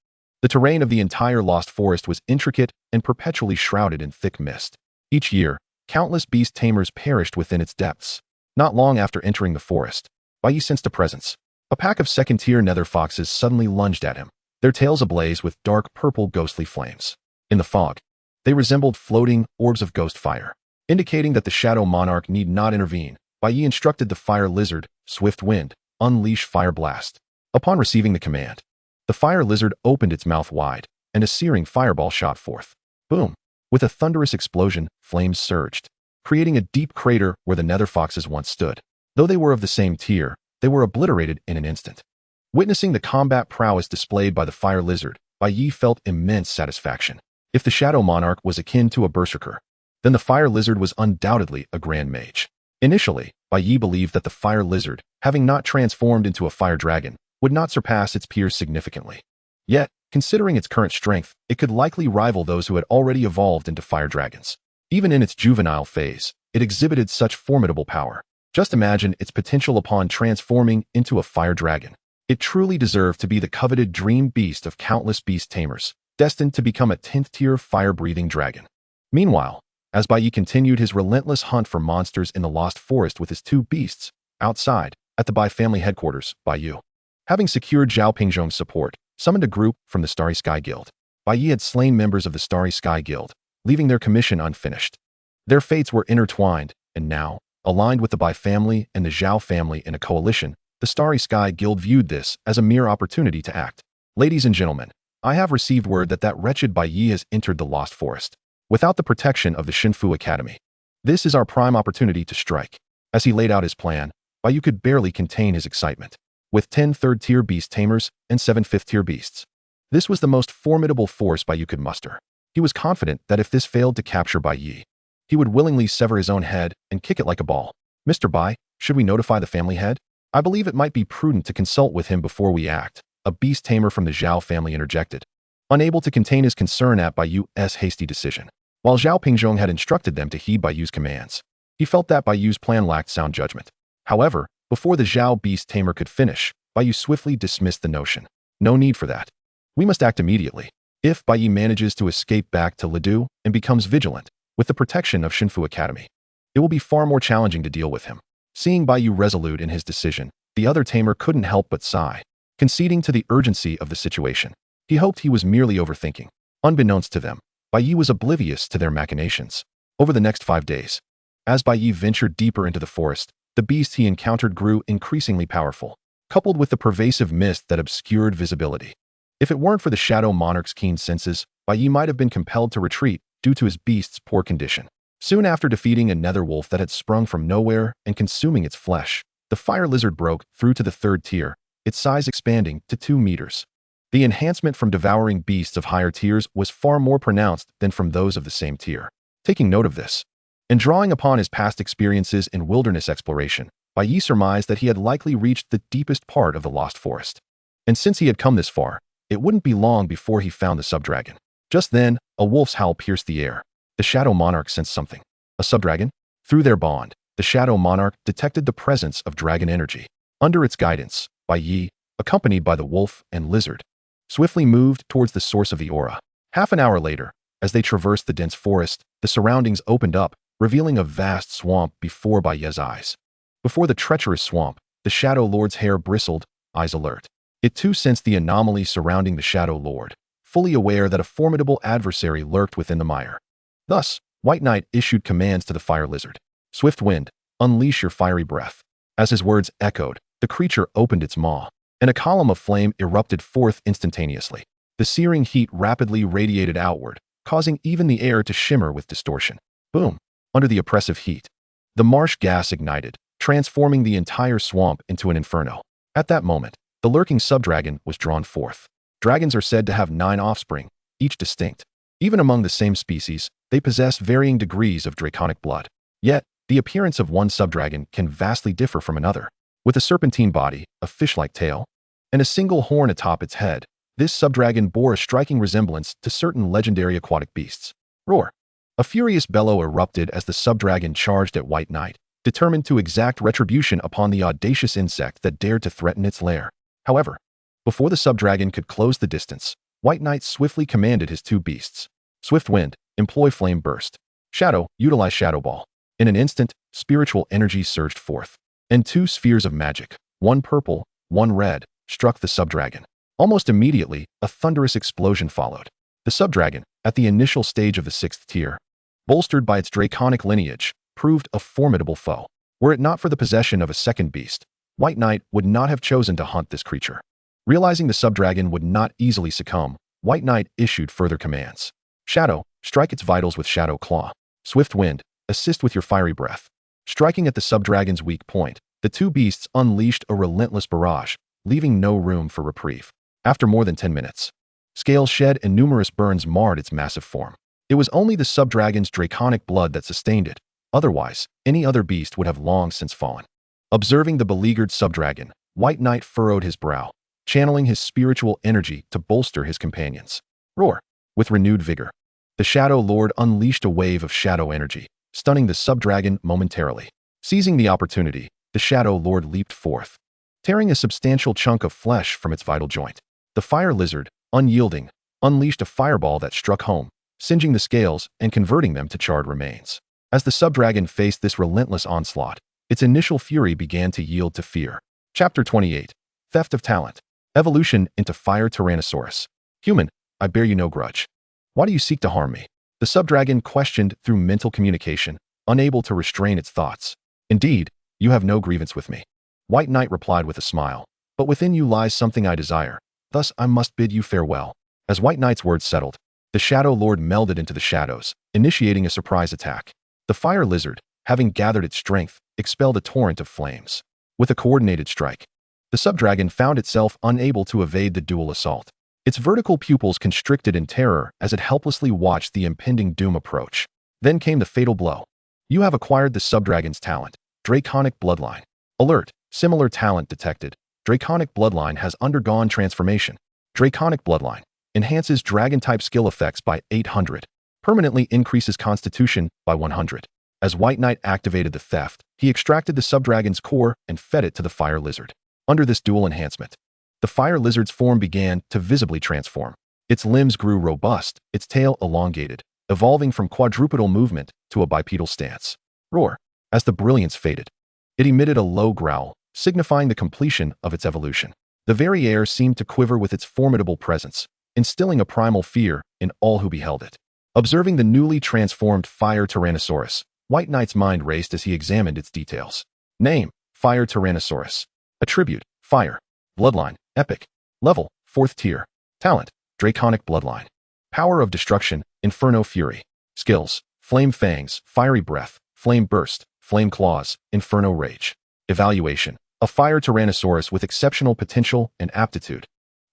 The terrain of the entire Lost Forest was intricate and perpetually shrouded in thick mist. Each year, countless beast tamers perished within its depths. Not long after entering the forest, Bai Ye sensed a presence. A pack of 2nd-tier nether foxes suddenly lunged at him. their tails ablaze with dark purple ghostly flames. In the fog, they resembled floating orbs of ghost fire, indicating that the Shadow Monarch need not intervene. Bai Ye instructed the fire lizard, Swift Wind, unleash Fire Blast. Upon receiving the command, the fire lizard opened its mouth wide, and a searing fireball shot forth. Boom! With a thunderous explosion, flames surged, creating a deep crater where the nether foxes once stood. Though they were of the same tier, they were obliterated in an instant. Witnessing the combat prowess displayed by the fire lizard, Bai Ye felt immense satisfaction. If the Shadow Monarch was akin to a berserker, then the fire lizard was undoubtedly a grand mage. Initially, Bai Ye believed that the fire lizard, having not transformed into a fire dragon, would not surpass its peers significantly. Yet, considering its current strength, it could likely rival those who had already evolved into fire dragons. Even in its juvenile phase, it exhibited such formidable power. Just imagine its potential upon transforming into a fire dragon. It truly deserved to be the coveted dream beast of countless beast tamers, destined to become a 10th-tier fire-breathing dragon. Meanwhile, as Bai Ye continued his relentless hunt for monsters in the Lost Forest with his two beasts, outside, at the Bai family headquarters, Bai Ye, having secured Zhao Pingzhong's support, summoned a group from the Starry Sky Guild. Bai Ye had slain members of the Starry Sky Guild, leaving their commission unfinished. Their fates were intertwined, and now, aligned with the Bai family and the Zhao family in a coalition, the Starry Sky Guild viewed this as a mere opportunity to act. Ladies and gentlemen, I have received word that wretched Bai Ye has entered the Lost Forest, without the protection of the Shinfu Academy. This is our prime opportunity to strike. As he laid out his plan, Bai Ye could barely contain his excitement. With 10 third-tier beast tamers and 7 fifth-tier beasts, this was the most formidable force Bai Ye could muster. He was confident that if this failed to capture Bai Ye, he would willingly sever his own head and kick it like a ball. Mr. Bai, should we notify the family head? I believe it might be prudent to consult with him before we act, a beast tamer from the Zhao family interjected, unable to contain his concern at Bai Ye's hasty decision. While Zhao Pingzhong had instructed them to heed Bai Ye's commands, he felt that Bai Ye's plan lacked sound judgment. However, before the Zhao beast tamer could finish, Bai Ye swiftly dismissed the notion. No need for that. We must act immediately. If Bai Ye manages to escape back to Lidu and becomes vigilant, with the protection of Shinfu Academy, it will be far more challenging to deal with him. Seeing Bai Ye resolute in his decision, the other tamer couldn't help but sigh, conceding to the urgency of the situation. He hoped he was merely overthinking. Unbeknownst to them, Bai Ye was oblivious to their machinations. Over the next 5 days, as Bai Ye ventured deeper into the forest, the beast he encountered grew increasingly powerful, coupled with the pervasive mist that obscured visibility. If it weren't for the Shadow Monarch's keen senses, Bai Ye might have been compelled to retreat due to his beast's poor condition. Soon after defeating a nether wolf that had sprung from nowhere and consuming its flesh, the fire lizard broke through to the 3rd tier, its size expanding to 2 meters. The enhancement from devouring beasts of higher tiers was far more pronounced than from those of the same tier. Taking note of this, and drawing upon his past experiences in wilderness exploration, Bai Ye surmised that he had likely reached the deepest part of the Lost Forest. And since he had come this far, it wouldn't be long before he found the subdragon. Just then, a wolf's howl pierced the air. The Shadow Monarch sensed something. A subdragon? Through their bond, the Shadow Monarch detected the presence of dragon energy. Under its guidance, Bai Ye, accompanied by the wolf and lizard, swiftly moved towards the source of the aura. Half an hour later, as they traversed the dense forest, the surroundings opened up, revealing a vast swamp before Bai Ye's eyes. Before the treacherous swamp, the Shadow Lord's hair bristled, eyes alert. It too sensed the anomaly surrounding the Shadow Lord, fully aware that a formidable adversary lurked within the mire. Thus, White Knight issued commands to the fire lizard. Swift Wind, unleash your fiery breath. As his words echoed, the creature opened its maw, and a column of flame erupted forth instantaneously. The searing heat rapidly radiated outward, causing even the air to shimmer with distortion. Boom! Under the oppressive heat, the marsh gas ignited, transforming the entire swamp into an inferno. At that moment, the lurking subdragon was drawn forth. Dragons are said to have 9 offspring, each distinct. Even among the same species, they possess varying degrees of draconic blood. Yet, the appearance of one subdragon can vastly differ from another. With a serpentine body, a fish-like tail, and a single horn atop its head, this subdragon bore a striking resemblance to certain legendary aquatic beasts. Roar! A furious bellow erupted as the subdragon charged at White Knight, determined to exact retribution upon the audacious insect that dared to threaten its lair. However, before the subdragon could close the distance, White Knight swiftly commanded his 2 beasts. Swift Wind, employ Flame Burst. Shadow, utilize Shadow Ball. In an instant, spiritual energy surged forth, and 2 spheres of magic, one purple, one red, struck the subdragon. Almost immediately, a thunderous explosion followed. The subdragon, at the initial stage of the 6th tier, bolstered by its draconic lineage, proved a formidable foe. Were it not for the possession of a second beast, White Knight would not have chosen to hunt this creature. Realizing the subdragon would not easily succumb, White Knight issued further commands. Shadow, strike its vitals with Shadow Claw. Swift Wind, assist with your fiery breath. Striking at the subdragon's weak point, the two beasts unleashed a relentless barrage, leaving no room for reprieve. After more than 10 minutes, scales shed and numerous burns marred its massive form. It was only the subdragon's draconic blood that sustained it. Otherwise, any other beast would have long since fallen. Observing the beleaguered subdragon, White Knight furrowed his brow, channeling his spiritual energy to bolster his companions. Roar! With renewed vigor, the Shadow Lord unleashed a wave of shadow energy, stunning the subdragon momentarily. Seizing the opportunity, the Shadow Lord leaped forth, tearing a substantial chunk of flesh from its vital joint. The fire lizard, unyielding, unleashed a fireball that struck home, singeing the scales and converting them to charred remains. As the subdragon faced this relentless onslaught, its initial fury began to yield to fear. Chapter 28. Theft of Talent. Evolution into Fire Tyrannosaurus. Human, I bear you no grudge. Why do you seek to harm me? The subdragon questioned through mental communication, unable to restrain its thoughts. Indeed, you have no grievance with me. White Knight replied with a smile. But within you lies something I desire. Thus I must bid you farewell. As White Knight's words settled, the Shadow Lord melded into the shadows, initiating a surprise attack. The fire lizard, having gathered its strength, expelled a torrent of flames. With a coordinated strike, the subdragon found itself unable to evade the dual assault. Its vertical pupils constricted in terror as it helplessly watched the impending doom approach. Then came the fatal blow. You have acquired the subdragon's talent, Draconic Bloodline. Alert! Similar talent detected. Draconic Bloodline has undergone transformation. Draconic Bloodline enhances dragon-type skill effects by 800. Permanently increases Constitution by 100. As White Knight activated the theft, he extracted the subdragon's core and fed it to the fire lizard. Under this dual enhancement, the fire lizard's form began to visibly transform. Its limbs grew robust, its tail elongated, evolving from quadrupedal movement to a bipedal stance. Roar! As the brilliance faded, it emitted a low growl, signifying the completion of its evolution. The very air seemed to quiver with its formidable presence, instilling a primal fear in all who beheld it. Observing the newly transformed Fire Tyrannosaurus, White Knight's mind raced as he examined its details. Name: Fire Tyrannosaurus. Attribute: Fire. Bloodline: Epic. Level: 4th tier. Talent: Draconic Bloodline. Power of Destruction: Inferno Fury. Skills: Flame Fangs, Fiery Breath, Flame Burst, Flame Claws, Inferno Rage. Evaluation: a Fire Tyrannosaurus with exceptional potential and aptitude,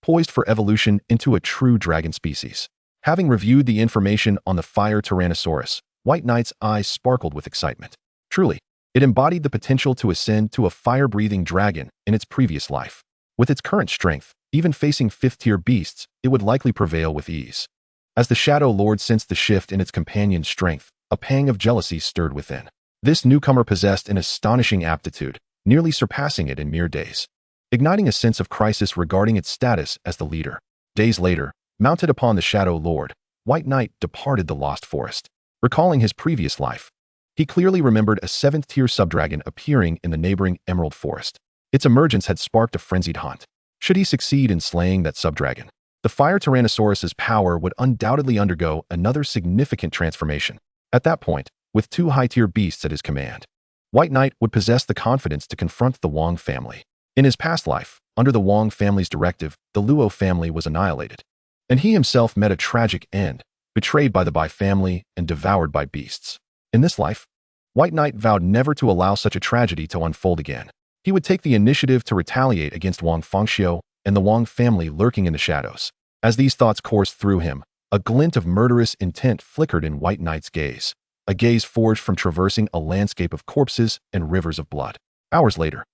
poised for evolution into a true dragon species. Having reviewed the information on the Fire Tyrannosaurus, White Knight's eyes sparkled with excitement. Truly, it embodied the potential to ascend to a fire-breathing dragon in its previous life. With its current strength, even facing 5th-tier beasts, it would likely prevail with ease. As the Shadow Lord sensed the shift in its companion's strength, a pang of jealousy stirred within. This newcomer possessed an astonishing aptitude, nearly surpassing it in mere days, igniting a sense of crisis regarding its status as the leader. Days later, mounted upon the Shadow Lord, White Knight departed the Lost Forest. Recalling his previous life, he clearly remembered a 7th-tier subdragon appearing in the neighboring Emerald Forest. Its emergence had sparked a frenzied hunt. Should he succeed in slaying that subdragon, the Fire Tyrannosaurus's power would undoubtedly undergo another significant transformation. At that point, with 2 high-tier beasts at his command, White Knight would possess the confidence to confront the Wong family. In his past life, under the Wong family's directive, the Luo family was annihilated, and he himself met a tragic end, betrayed by the Bai family and devoured by beasts. In this life, White Knight vowed never to allow such a tragedy to unfold again. He would take the initiative to retaliate against Wang Fengxiu and the Wong family lurking in the shadows. As these thoughts coursed through him, a glint of murderous intent flickered in White Knight's gaze, a gaze forged from traversing a landscape of corpses and rivers of blood. Hours later,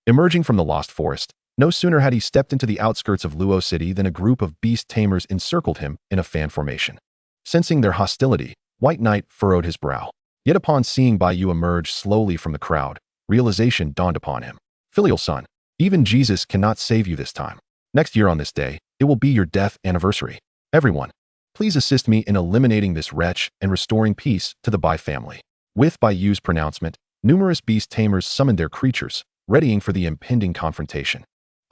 emerging from the Lost Forest, no sooner had he stepped into the outskirts of Luo City than a group of beast tamers encircled him in a fan formation. Sensing their hostility, White Knight furrowed his brow. Yet upon seeing Bai Ye emerge slowly from the crowd, realization dawned upon him. Filial son, even Jesus cannot save you this time. Next year on this day, it will be your death anniversary. Everyone, please assist me in eliminating this wretch and restoring peace to the Bai family. With Bai Ye's pronouncement, numerous beast tamers summoned their creatures, readying for the impending confrontation.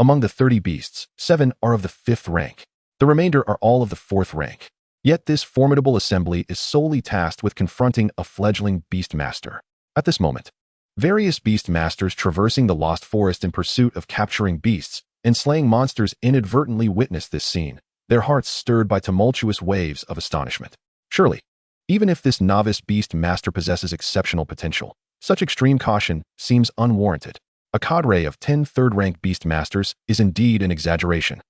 Among the 30 beasts, 7 are of the 5th rank. The remainder are all of the 4th rank. Yet this formidable assembly is solely tasked with confronting a fledgling beast master. At this moment, various beast masters traversing the Lost Forest in pursuit of capturing beasts and slaying monsters inadvertently witness this scene, their hearts stirred by tumultuous waves of astonishment. Surely, even if this novice beast master possesses exceptional potential, such extreme caution seems unwarranted. A cadre of 10 third-rank beast masters is indeed an exaggeration.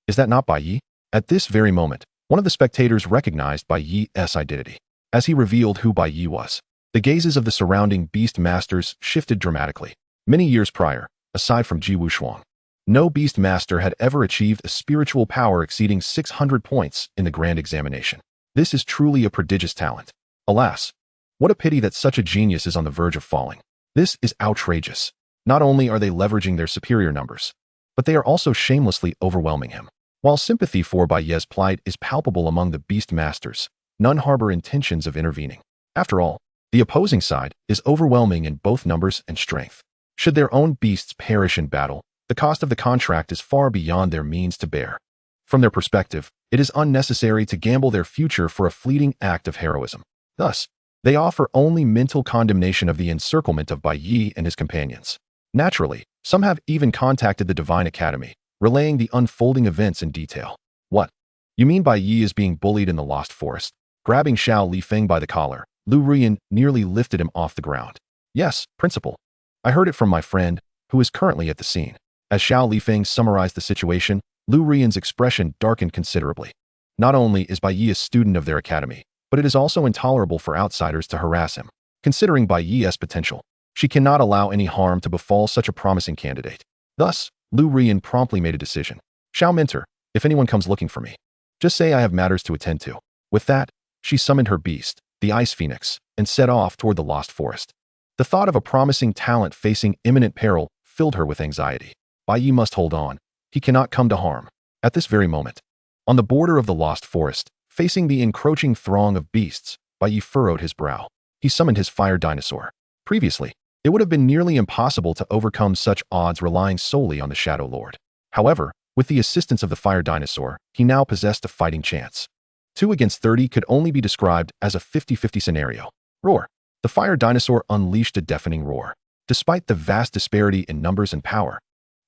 Is that not Bai Ye? At this very moment, one of the spectators recognized Bai Ye's identity. As he revealed who Bai Ye was, the gazes of the surrounding beast masters shifted dramatically. Many years prior, aside from Ji Wushuang, no beast master had ever achieved a spiritual power exceeding 600 points in the grand examination. This is truly a prodigious talent. Alas, what a pity that such a genius is on the verge of falling. This is outrageous. Not only are they leveraging their superior numbers, but they are also shamelessly overwhelming him. While sympathy for Bai Ye's plight is palpable among the beast masters, none harbor intentions of intervening. After all, the opposing side is overwhelming in both numbers and strength. Should their own beasts perish in battle, the cost of the contract is far beyond their means to bear. From their perspective, it is unnecessary to gamble their future for a fleeting act of heroism. Thus, they offer only mental condemnation of the encirclement of Bai Ye and his companions. Naturally, some have even contacted the Divine Academy, relaying the unfolding events in detail. What? You mean Bai Ye is being bullied in the Lost Forest? Grabbing Xiao Lifeng by the collar, Lu Ruyan nearly lifted him off the ground. Yes, Principal. I heard it from my friend, who is currently at the scene. As Xiao Lifeng summarized the situation, Lu Ruyan's expression darkened considerably. Not only is Bai Ye a student of their academy, but it is also intolerable for outsiders to harass him. Considering Bai Ye's potential, she cannot allow any harm to befall such a promising candidate. Thus, Lu Ruyan promptly made a decision. Xiao Mentor, if anyone comes looking for me, just say I have matters to attend to. With that, she summoned her beast, the Ice Phoenix, and set off toward the Lost Forest. The thought of a promising talent facing imminent peril filled her with anxiety. Bai Ye must hold on. He cannot come to harm. At this very moment, on the border of the Lost Forest, facing the encroaching throng of beasts, Bai Ye furrowed his brow. He summoned his fire dinosaur. Previously, it would have been nearly impossible to overcome such odds relying solely on the Shadow Lord. However, with the assistance of the fire dinosaur, he now possessed a fighting chance. 2 against 30 could only be described as a 50-50 scenario. Roar! The fire dinosaur unleashed a deafening roar. Despite the vast disparity in numbers and power,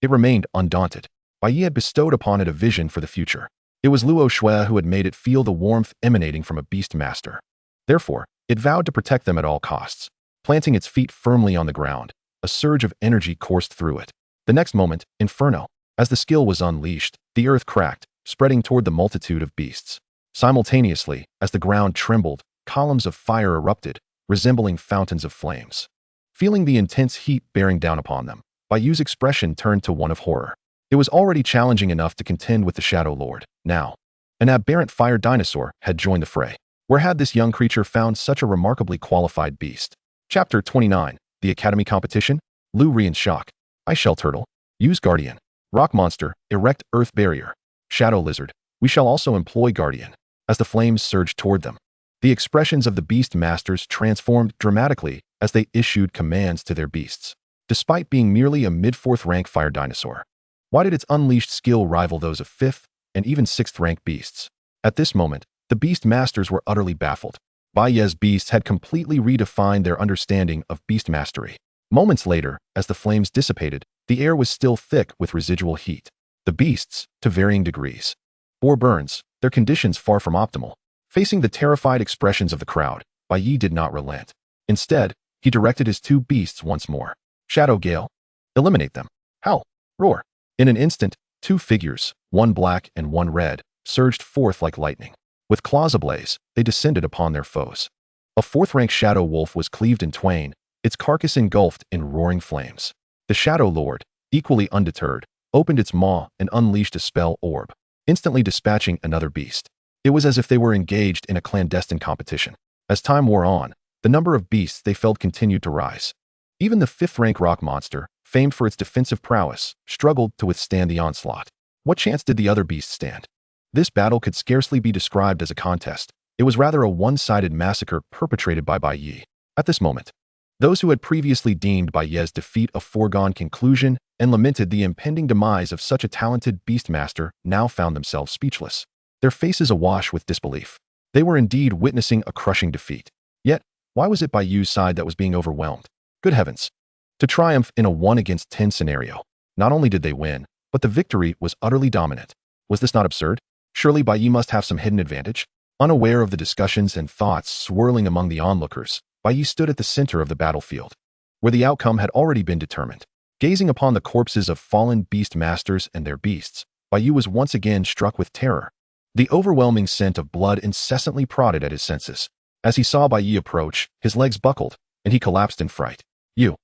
it remained undaunted. Bai Ye had bestowed upon it a vision for the future. It was Luo Shui who had made it feel the warmth emanating from a beast master. Therefore, it vowed to protect them at all costs. Planting its feet firmly on the ground, a surge of energy coursed through it. The next moment, Inferno. As the skill was unleashed, the earth cracked, spreading toward the multitude of beasts. Simultaneously, as the ground trembled, columns of fire erupted, resembling fountains of flames. Feeling the intense heat bearing down upon them, Bai Ye's expression turned to one of horror. It was already challenging enough to contend with the Shadow Lord. Now, an aberrant fire dinosaur had joined the fray. Where had this young creature found such a remarkably qualified beast? Chapter 29, The Academy Competition, Lu Ruyan's shock. Ice Shell Turtle, use Guardian. Rock Monster, erect Earth Barrier. Shadow Lizard, we shall also employ Guardian. As the flames surged toward them, the expressions of the beast masters transformed dramatically as they issued commands to their beasts. Despite being merely a mid-4th rank fire dinosaur, why did its unleashed skill rival those of 5th and even 6th rank beasts? At this moment, the beast masters were utterly baffled. Bai Ye's beasts had completely redefined their understanding of beast mastery. Moments later, as the flames dissipated, the air was still thick with residual heat. The beasts, to varying degrees, bore burns, their conditions far from optimal. Facing the terrified expressions of the crowd, Bai Ye did not relent. Instead, he directed his 2 beasts once more. Shadow Gale. Eliminate them. Howl. Roar. In an instant, 2 figures, one black and one red, surged forth like lightning. With claws ablaze, they descended upon their foes. A 4th-rank shadow wolf was cleaved in twain, its carcass engulfed in roaring flames. The Shadow Lord, equally undeterred, opened its maw and unleashed a spell orb, instantly dispatching another beast. It was as if they were engaged in a clandestine competition. As time wore on, the number of beasts they felled continued to rise. Even the 5th-rank rock monster, famed for its defensive prowess, struggled to withstand the onslaught. What chance did the other beasts stand? This battle could scarcely be described as a contest. It was rather a one-sided massacre perpetrated by Bai Ye. At this moment, Those who had previously deemed Bai Ye's defeat a foregone conclusion and lamented the impending demise of such a talented beastmaster now found themselves speechless, their faces awash with disbelief. They were indeed witnessing a crushing defeat. Yet, why was it Bai Ye's side that was being overwhelmed? Good heavens! To triumph in a 1-against-10 scenario, not only did they win, but the victory was utterly dominant. Was this not absurd? Surely Bai Ye must have some hidden advantage? Unaware of the discussions and thoughts swirling among the onlookers, Bai Ye stood at the center of the battlefield, where the outcome had already been determined. Gazing upon the corpses of fallen beast masters and their beasts, Bai Ye was once again struck with terror. The overwhelming scent of blood incessantly prodded at his senses. As he saw Bai Ye approach, his legs buckled, and he collapsed in fright. You.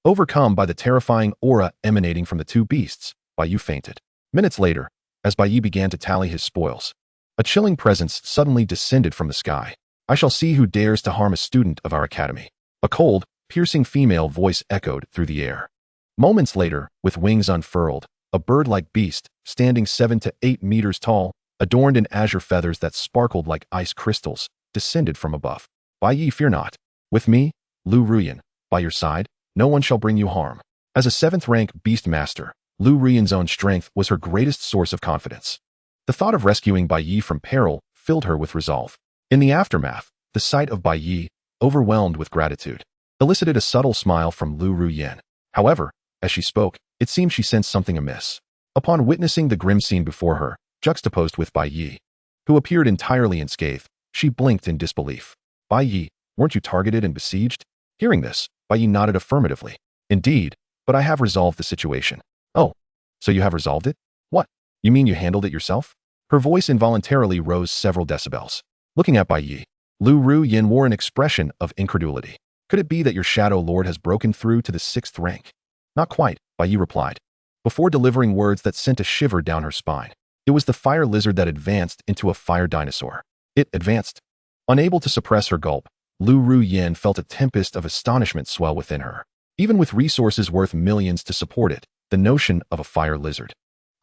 Overcome by the terrifying aura emanating from the two beasts, Bai Ye fainted. Minutes later, as Bai Ye began to tally his spoils, a chilling presence suddenly descended from the sky. I shall see who dares to harm a student of our academy. A cold, piercing female voice echoed through the air. Moments later, with wings unfurled, a bird-like beast, standing 7 to 8 meters tall, adorned in azure feathers that sparkled like ice crystals, descended from above. Bai Ye, fear not. With me, Lu Ruyan, by your side, no one shall bring you harm. As a 7th-rank beast master, Lu Ruyan's own strength was her greatest source of confidence. The thought of rescuing Bai Ye from peril filled her with resolve. In the aftermath, the sight of Bai Ye, overwhelmed with gratitude, elicited a subtle smile from Lu Ruyan. However, as she spoke, it seemed she sensed something amiss. Upon witnessing the grim scene before her, juxtaposed with Bai Ye, who appeared entirely unscathed, she blinked in disbelief. Bai Ye, weren't you targeted and besieged? Hearing this, Bai Ye nodded affirmatively. Indeed, but I have resolved the situation. Oh, so you have resolved it? What? You mean you handled it yourself? Her voice involuntarily rose several decibels. Looking at Bai Ye, Lu Ruyan wore an expression of incredulity. Could it be that your Shadow Lord has broken through to the 6th rank? Not quite, Bai Ye replied, before delivering words that sent a shiver down her spine. It was the fire lizard that advanced into a fire dinosaur. It advanced. Unable to suppress her gulp, Lu Ruyan felt a tempest of astonishment swell within her. Even with resources worth millions to support it, the notion of a fire lizard,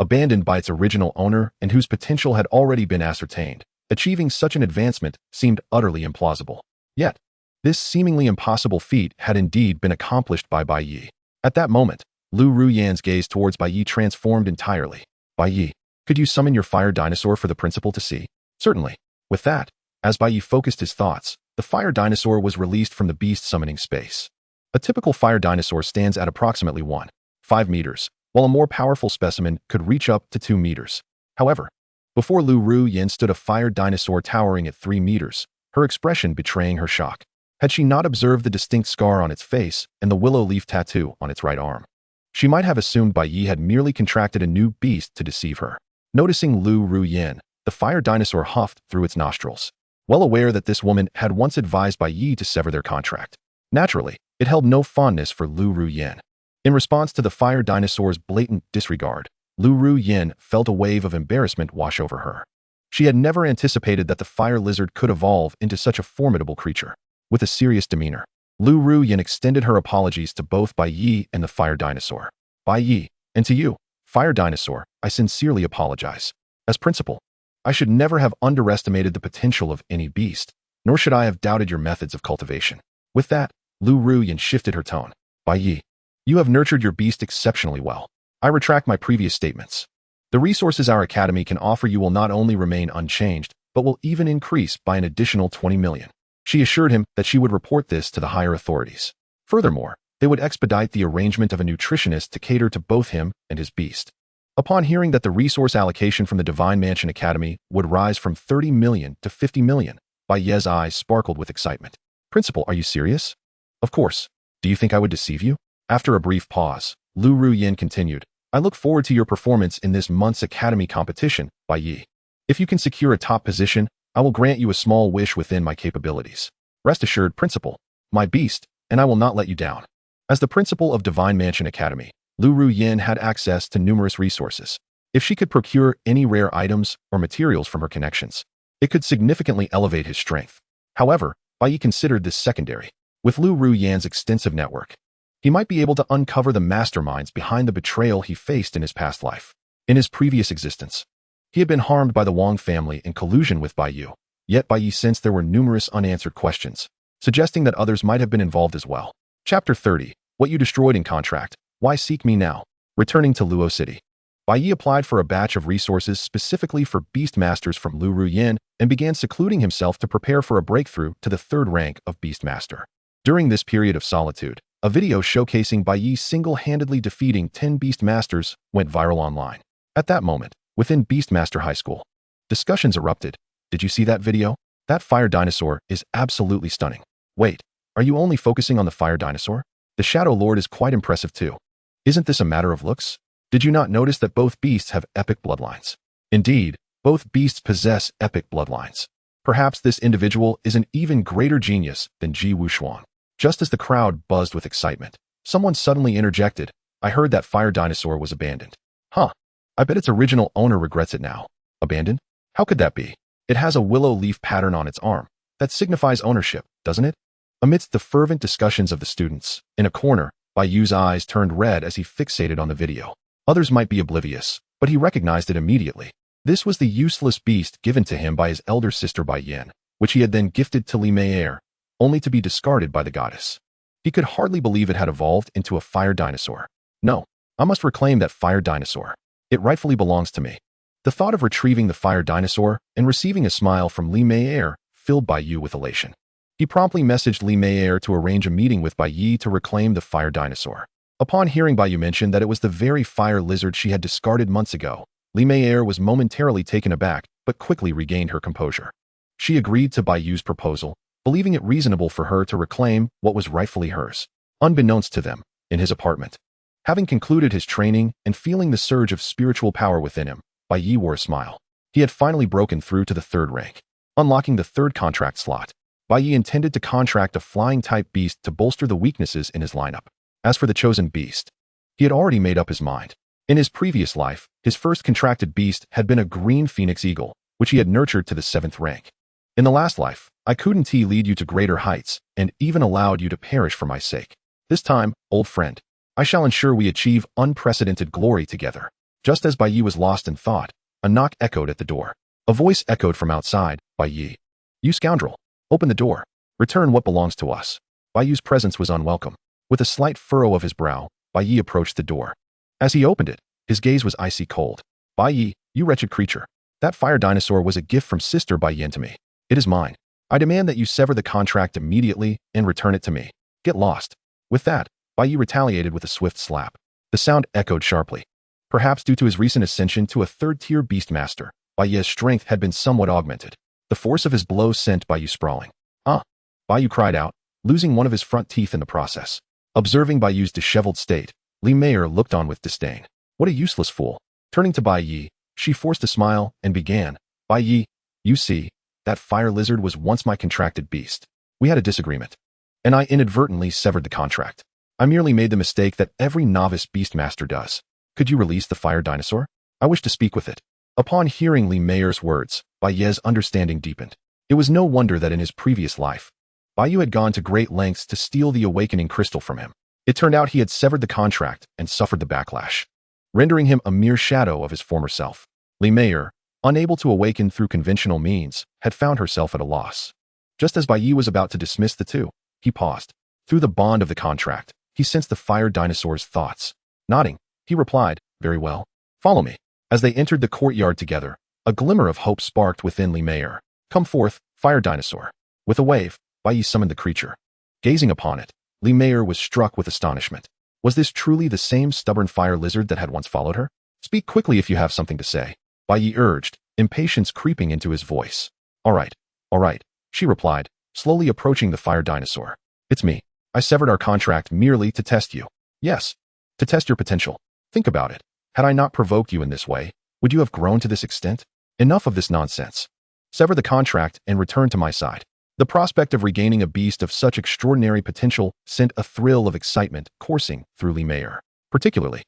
abandoned by its original owner and whose potential had already been ascertained, achieving such an advancement seemed utterly implausible. Yet, this seemingly impossible feat had indeed been accomplished by Bai Ye. At that moment, Lu Ruyan's gaze towards Bai Ye transformed entirely. Bai Ye, could you summon your fire dinosaur for the principal to see? Certainly. With that, as Bai Ye focused his thoughts, the fire dinosaur was released from the beast summoning space. A typical fire dinosaur stands at approximately 1.5 meters, while a more powerful specimen could reach up to 2 meters. However, before Lu Ruyan stood a fire dinosaur towering at 3 meters, her expression betraying her shock. Had she not observed the distinct scar on its face and the willow leaf tattoo on its right arm, she might have assumed Bai Ye had merely contracted a new beast to deceive her. Noticing Lu Ruyan, the fire dinosaur huffed through its nostrils, well aware that this woman had once advised Bai Ye to sever their contract. Naturally, it held no fondness for Lu Ruyan. In response to the fire dinosaur's blatant disregard, Lu Ruyan felt a wave of embarrassment wash over her. She had never anticipated that the fire lizard could evolve into such a formidable creature. With a serious demeanor, Lu Ruyan extended her apologies to both Bai Ye and the fire dinosaur. Bai Ye, and to you, fire dinosaur, I sincerely apologize. As principal, I should never have underestimated the potential of any beast, nor should I have doubted your methods of cultivation. With that, Lu Ruyan shifted her tone. Bai Ye, you have nurtured your beast exceptionally well. I retract my previous statements. The resources our academy can offer you will not only remain unchanged, but will even increase by an additional 20 million. She assured him that she would report this to the higher authorities. Furthermore, they would expedite the arrangement of a nutritionist to cater to both him and his beast. Upon hearing that the resource allocation from the Divine Mansion Academy would rise from 30 million to 50 million, Bai Ye's eyes sparkled with excitement. Principal, are you serious? Of course. Do you think I would deceive you? After a brief pause, Lu Ruyan continued, I look forward to your performance in this month's academy competition, Bai Ye. If you can secure a top position, I will grant you a small wish within my capabilities. Rest assured, Principal, my beast, and I will not let you down. As the principal of Divine Mansion Academy, Lu Ruyan had access to numerous resources. If she could procure any rare items or materials from her connections, it could significantly elevate his strength. However, Bai Ye considered this secondary. With Lu Ruyan's extensive network, he might be able to uncover the masterminds behind the betrayal he faced in his past life. In his previous existence, he had been harmed by the Wang family in collusion with Bai Ye, yet Bai Ye sensed there were numerous unanswered questions. suggesting that others might have been involved as well. Chapter 30. What you destroyed in contract. Why seek me now? Returning to Luo City. Bai Ye applied for a batch of resources specifically for beast masters from Lu Ruyin and began secluding himself to prepare for a breakthrough to the third rank of beast master. During this period of solitude, a video showcasing Bai Ye single-handedly defeating 10 beast masters went viral online. At that moment, within Beastmaster High School, discussions erupted. Did you see that video? That fire dinosaur is absolutely stunning. Wait, are you only focusing on the fire dinosaur? The Shadow Lord is quite impressive too. Isn't this a matter of looks? Did you not notice that both beasts have epic bloodlines? Indeed, both beasts possess epic bloodlines. Perhaps this individual is an even greater genius than Ji Wuxuan. Just as the crowd buzzed with excitement, someone suddenly interjected, I heard that fire dinosaur was abandoned. Huh. I bet its original owner regrets it now. Abandoned? How could that be? It has a willow leaf pattern on its arm. That signifies ownership, doesn't it? Amidst the fervent discussions of the students, in a corner, Bai Yu's eyes turned red as he fixated on the video. Others might be oblivious, but he recognized it immediately. This was the useless beast given to him by his elder sister Bai Yin, which he had then gifted to Li Mei'er, only to be discarded by the goddess. He could hardly believe it had evolved into a fire dinosaur. No, I must reclaim that fire dinosaur. It rightfully belongs to me. The thought of retrieving the fire dinosaur and receiving a smile from Li Mei'er filled Bai Yu with elation. He promptly messaged Li Mei'er to arrange a meeting with Bai Ye to reclaim the fire dinosaur. Upon hearing Bai Yu mention that it was the very fire lizard she had discarded months ago, Li Mei'er was momentarily taken aback but quickly regained her composure. She agreed to Bai Yu's proposal, believing it reasonable for her to reclaim what was rightfully hers. Unbeknownst to them, in his apartment. Having concluded his training and feeling the surge of spiritual power within him, Bai Ye wore a smile. He had finally broken through to the third rank. Unlocking the third contract slot, Bai Ye intended to contract a flying-type beast to bolster the weaknesses in his lineup. As for the chosen beast, he had already made up his mind. In his previous life, his first contracted beast had been a green phoenix eagle, which he had nurtured to the 7th rank. In the last life, I couldn't lead you to greater heights and even allowed you to perish for my sake. This time, old friend, I shall ensure we achieve unprecedented glory together. Just as Bai Ye was lost in thought, a knock echoed at the door. A voice echoed from outside, Bai Ye. You scoundrel, open the door. Return what belongs to us. Bai Yu's presence was unwelcome. With a slight furrow of his brow, Bai Ye approached the door. As he opened it, his gaze was icy cold. Bai Ye, you wretched creature. That fire dinosaur was a gift from Sister Bai Yin to me. It is mine. I demand that you sever the contract immediately and return it to me. Get lost. With that, Bai Ye retaliated with a swift slap. The sound echoed sharply. Perhaps due to his recent ascension to a third-tier beast master, Bai Ye's strength had been somewhat augmented. The force of his blow sent Bai Ye sprawling. Ah! Bai Ye cried out, losing one of his front teeth in the process. Observing Bai Yu's disheveled state, Li Mei'er looked on with disdain. What a useless fool. Turning to Bai Ye, she forced a smile and began. Bai Ye, you see, that fire lizard was once my contracted beast. We had a disagreement, and I inadvertently severed the contract. I merely made the mistake that every novice beastmaster does. Could you release the fire dinosaur? I wish to speak with it. Upon hearing Li Mei'er's words, Bai Ye's understanding deepened. It was no wonder that in his previous life, Bai Ye had gone to great lengths to steal the awakening crystal from him. It turned out he had severed the contract and suffered the backlash, rendering him a mere shadow of his former self. Li Mei'er, unable to awaken through conventional means, had found herself at a loss. Just as Bai Ye was about to dismiss the two, he paused. Through the bond of the contract, he sensed the fire dinosaur's thoughts. Nodding, he replied, very well. Follow me. As they entered the courtyard together, a glimmer of hope sparked within Li Mei'er. Come forth, fire dinosaur. With a wave, Bai Ye summoned the creature. Gazing upon it, Li Mei'er was struck with astonishment. Was this truly the same stubborn fire lizard that had once followed her? Speak quickly if you have something to say, Bai Ye urged, impatience creeping into his voice. All right, she replied, slowly approaching the fire dinosaur. It's me. I severed our contract merely to test you. Yes, to test your potential. Think about it. Had I not provoked you in this way, would you have grown to this extent? Enough of this nonsense. Sever the contract and return to my side. The prospect of regaining a beast of such extraordinary potential sent a thrill of excitement coursing through Li Mei'er. Particularly,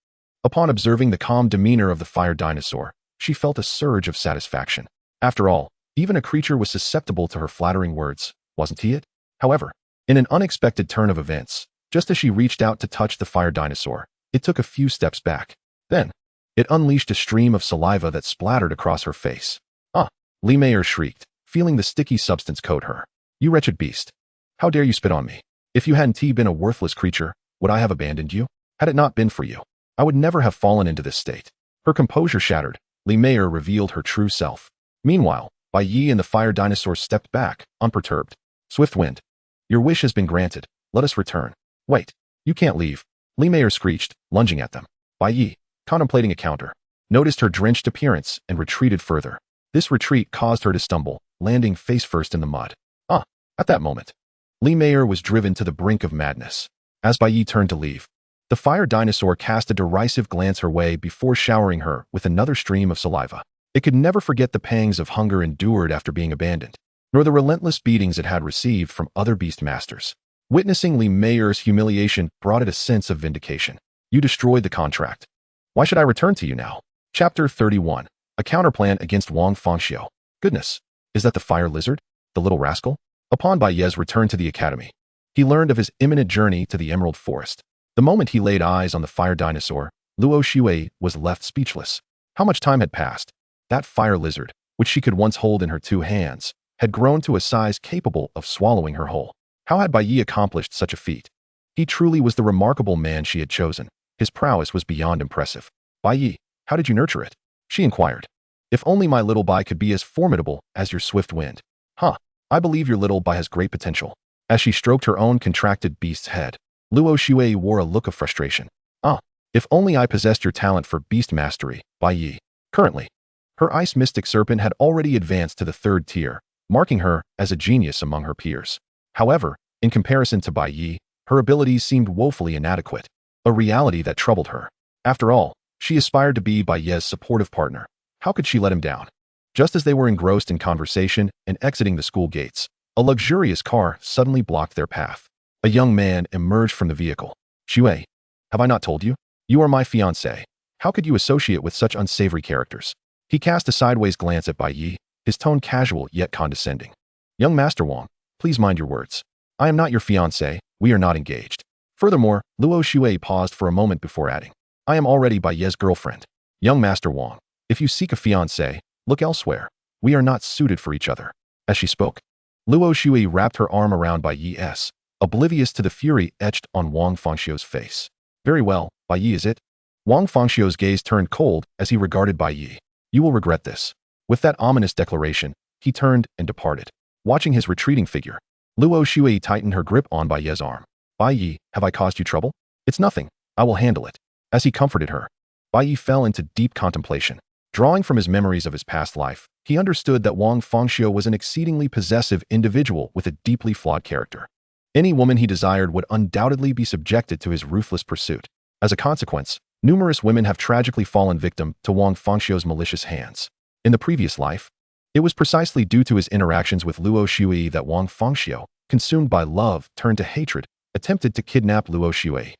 upon observing the calm demeanor of the fire dinosaur, she felt a surge of satisfaction. After all, even a creature was susceptible to her flattering words, wasn't he it? However, in an unexpected turn of events, just as she reached out to touch the fire dinosaur, it took a few steps back. Then, it unleashed a stream of saliva that splattered across her face. Ah! Li Mei'er shrieked, feeling the sticky substance coat her. You wretched beast. How dare you spit on me? If you hadn't been a worthless creature, would I have abandoned you? Had it not been for you, I would never have fallen into this state. Her composure shattered. Li Meier revealed her true self. Meanwhile, Bai Ye and the fire dinosaur stepped back, unperturbed. Swift Wind. Your wish has been granted. Let us return. Wait. You can't leave. Li Meier screeched, lunging at them. Bai Ye, contemplating a counter, noticed her drenched appearance and retreated further. This retreat caused her to stumble, landing face first in the mud. At that moment, Li Meier was driven to the brink of madness. As Bai Ye turned to leave, the fire dinosaur cast a derisive glance her way before showering her with another stream of saliva. It could never forget the pangs of hunger endured after being abandoned, nor the relentless beatings it had received from other beast masters. Witnessing Li Meier's humiliation brought it a sense of vindication. You destroyed the contract. Why should I return to you now? Chapter 31. A counterplan against Wang Fangxiu. Goodness, is that the fire lizard? The little rascal? Upon Bai Ye's return to the academy, he learned of his imminent journey to the Emerald Forest. The moment he laid eyes on the fire dinosaur, Luo Xue was left speechless. How much time had passed? That fire lizard, which she could once hold in her two hands, had grown to a size capable of swallowing her whole. How had Bai Ye accomplished such a feat? He truly was the remarkable man she had chosen. His prowess was beyond impressive. Bai Ye, how did you nurture it? She inquired. If only my little Bai could be as formidable as your swift wind. I believe your little Bai has great potential. As she stroked her own contracted beast's head, Luo Xue wore a look of frustration. If only I possessed your talent for beast mastery, Bai Ye. Currently, her ice mystic serpent had already advanced to the 3rd tier, marking her as a genius among her peers. However, in comparison to Bai Ye, her abilities seemed woefully inadequate, a reality that troubled her. After all, she aspired to be Bai Ye's supportive partner. How could she let him down? Just as they were engrossed in conversation and exiting the school gates, a luxurious car suddenly blocked their path. A young man emerged from the vehicle. Xue, have I not told you? You are my fiancé. How could you associate with such unsavory characters? He cast a sideways glance at Bai Ye, his tone casual yet condescending. Young Master Wang, please mind your words. I am not your fiancé, we are not engaged. Furthermore, Luo Xue paused for a moment before adding, I am already Bai Ye's girlfriend. Young Master Wang, if you seek a fiancé, look elsewhere. We are not suited for each other. As she spoke, Luo Xue wrapped her arm around Bai Ye's, oblivious to the fury etched on Wang Fangxiu's face. Very well, Bai Ye is it? Wang Fangxiu's gaze turned cold as he regarded Bai Ye. You will regret this. With that ominous declaration, he turned and departed. Watching his retreating figure, Luo Xue tightened her grip on Bai Ye's arm. Bai Ye, have I caused you trouble? It's nothing. I will handle it. As he comforted her, Bai Ye fell into deep contemplation. Drawing from his memories of his past life, he understood that Wang Fangxiu was an exceedingly possessive individual with a deeply flawed character. Any woman he desired would undoubtedly be subjected to his ruthless pursuit. As a consequence, numerous women have tragically fallen victim to Wang Fangxiu's malicious hands. In the previous life, it was precisely due to his interactions with Luo Xue that Wang Fangxiu, consumed by love, turned to hatred, attempted to kidnap Luo Xue,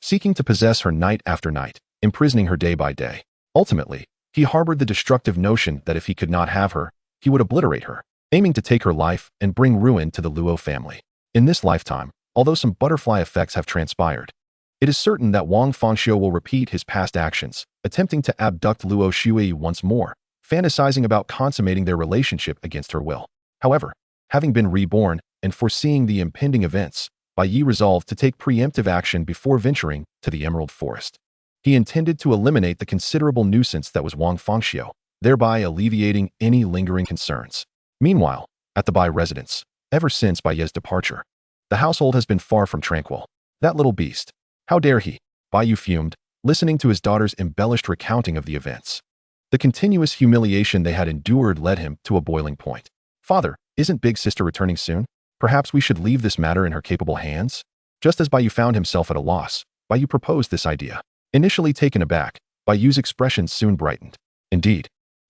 seeking to possess her night after night, imprisoning her day by day. Ultimately, he harbored the destructive notion that if he could not have her, he would obliterate her, aiming to take her life and bring ruin to the Luo family. In this lifetime, although some butterfly effects have transpired, it is certain that Wang Fangxiu will repeat his past actions, attempting to abduct Luo Xue once more, fantasizing about consummating their relationship against her will. However, having been reborn and foreseeing the impending events, Bai Ye resolved to take preemptive action before venturing to the Emerald Forest. He intended to eliminate the considerable nuisance that was Wang Fangxiu, thereby alleviating any lingering concerns. Meanwhile, at the Bai residence, ever since Bai Ye's departure, the household has been far from tranquil. That little beast. How dare he? Bai Ye fumed, listening to his daughter's embellished recounting of the events. The continuous humiliation they had endured led him to a boiling point. Father, isn't big sister returning soon? Perhaps we should leave this matter in her capable hands? Just as Bai Ye found himself at a loss, Bai Ye proposed this idea. Initially taken aback, Bai Ye's expression soon brightened. Indeed,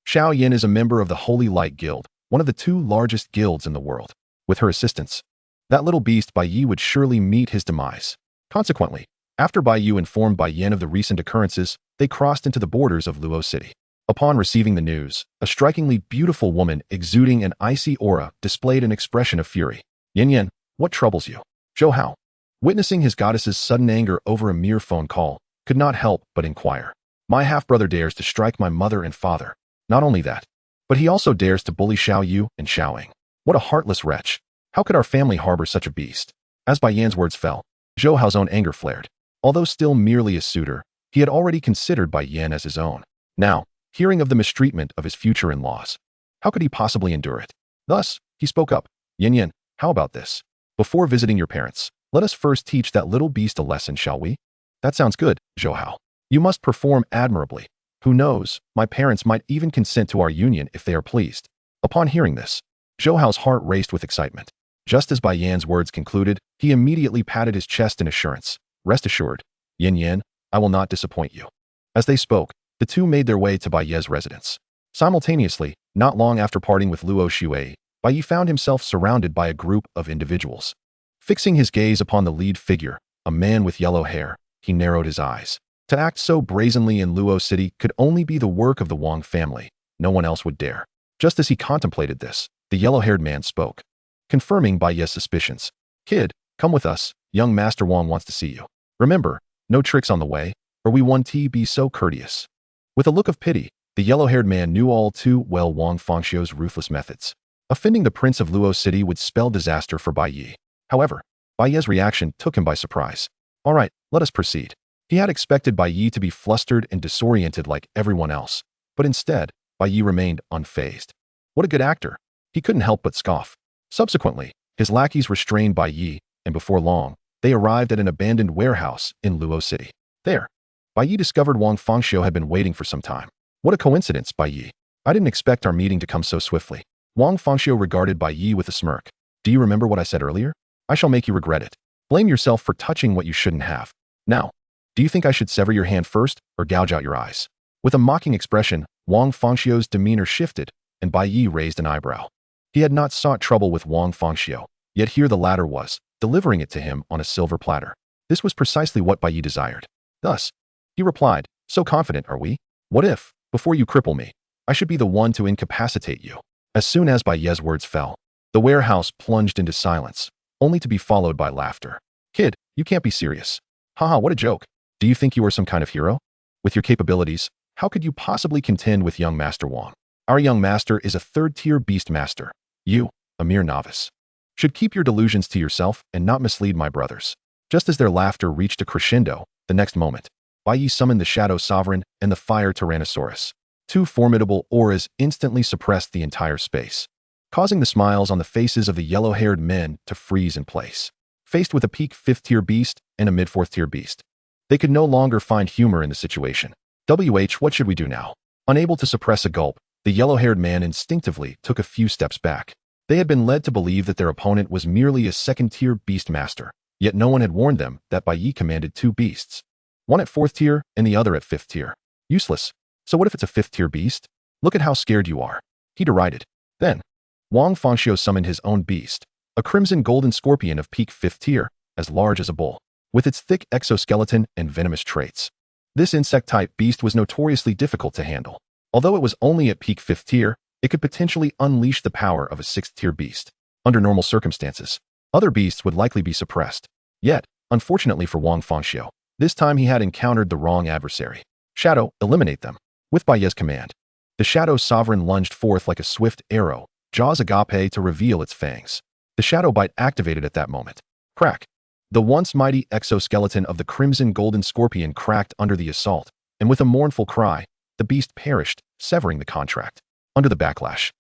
Xiao Yin is a member of the Holy Light Guild, one of the 2 largest guilds in the world. With her assistance, that little beast Bai Ye would surely meet his demise. Consequently, after Bai Ye informed Bai Yin of the recent occurrences, they crossed into the borders of Luo City. Upon receiving the news, a strikingly beautiful woman exuding an icy aura displayed an expression of fury. Yin Yin, what troubles you? Zhou Hao, witnessing his goddess's sudden anger over a mere phone call, could not help but inquire. My half-brother dares to strike my mother and father. Not only that, but he also dares to bully Xiao Yu and Xiao Ing. What a heartless wretch. How could our family harbor such a beast? As Bai Yan's words fell, Zhou Hao's own anger flared. Although still merely a suitor, he had already considered Bai Yan as his own. Now, hearing of the mistreatment of his future in-laws, how could he possibly endure it? Thus, he spoke up. Yin Yin, how about this? Before visiting your parents, let us first teach that little beast a lesson, shall we? That sounds good, Zhou Hao. You must perform admirably. Who knows, my parents might even consent to our union if they are pleased. Upon hearing this, Zhou Hao's heart raced with excitement. Just as Bai Yan's words concluded, he immediately patted his chest in assurance. Rest assured, Yin Yin, I will not disappoint you. As they spoke, the two made their way to Bai Ye's residence. Simultaneously, not long after parting with Luo Shuei, Bai Ye found himself surrounded by a group of individuals. Fixing his gaze upon the lead figure, a man with yellow hair, he narrowed his eyes. To act so brazenly in Luo City could only be the work of the Wang family. No one else would dare. Just as he contemplated this, the yellow-haired man spoke, confirming Bai Ye's suspicions. Kid, come with us. Young Master Wang wants to see you. Remember, no tricks on the way, or we won't be so courteous. With a look of pity, the yellow-haired man knew all too well Wang Fangxiu's ruthless methods. Offending the prince of Luo City would spell disaster for Bai Ye. However, Bai Ye's reaction took him by surprise. All right, let us proceed. He had expected Bai Ye to be flustered and disoriented like everyone else, but instead, Bai Ye remained unfazed. What a good actor. He couldn't help but scoff. Subsequently, his lackeys restrained Bai Ye, and before long, they arrived at an abandoned warehouse in Luo City. There, Bai Ye discovered Wang Fangxiu had been waiting for some time. What a coincidence, Bai Ye. I didn't expect our meeting to come so swiftly. Wang Fangxiu regarded Bai Ye with a smirk. Do you remember what I said earlier? I shall make you regret it. Blame yourself for touching what you shouldn't have. Now, do you think I should sever your hand first or gouge out your eyes? With a mocking expression, Wang Fangxiu's demeanor shifted, and Bai Ye raised an eyebrow. He had not sought trouble with Wang Fangxiu, yet here the latter was, delivering it to him on a silver platter. This was precisely what Bai Ye desired. Thus, he replied, so confident are we? What if, before you cripple me, I should be the one to incapacitate you? As soon as Bai Ye's words fell, the warehouse plunged into silence, only to be followed by laughter. Kid, you can't be serious. Haha, what a joke. Do you think you are some kind of hero? With your capabilities, how could you possibly contend with young Master Wang? Our young master is a third-tier beast master. You, a mere novice, should keep your delusions to yourself and not mislead my brothers. Just as their laughter reached a crescendo, the next moment, Bai Ye summoned the Shadow Sovereign and the Fire Tyrannosaurus. Two formidable auras instantly suppressed the entire space, causing the smiles on the faces of the yellow-haired men to freeze in place. Faced with a peak 5th-tier beast and a mid-4th-tier beast, they could no longer find humor in the situation. What should we do now? Unable to suppress a gulp, the yellow-haired man instinctively took a few steps back. They had been led to believe that their opponent was merely a 2nd-tier beast master, yet no one had warned them that Bai Ye commanded 2 beasts. One at 4th tier and the other at 5th tier. Useless. So what if it's a 5th-tier beast? Look at how scared you are. He derided. Then, Wang Fangxiu summoned his own beast, a crimson golden scorpion of peak 5th tier, as large as a bull, with its thick exoskeleton and venomous traits. This insect-type beast was notoriously difficult to handle. Although it was only at peak 5th tier, it could potentially unleash the power of a 6th-tier beast. Under normal circumstances, other beasts would likely be suppressed. Yet, unfortunately for Wang Fangxiu, this time he had encountered the wrong adversary. Shadow, eliminate them. With Bai Ye's command, the Shadow Sovereign lunged forth like a swift arrow, jaws agape to reveal its fangs. The Shadow Bite activated at that moment. Crack. The once mighty exoskeleton of the crimson golden scorpion cracked under the assault, and with a mournful cry, the beast perished, severing the contract. Under the backlash,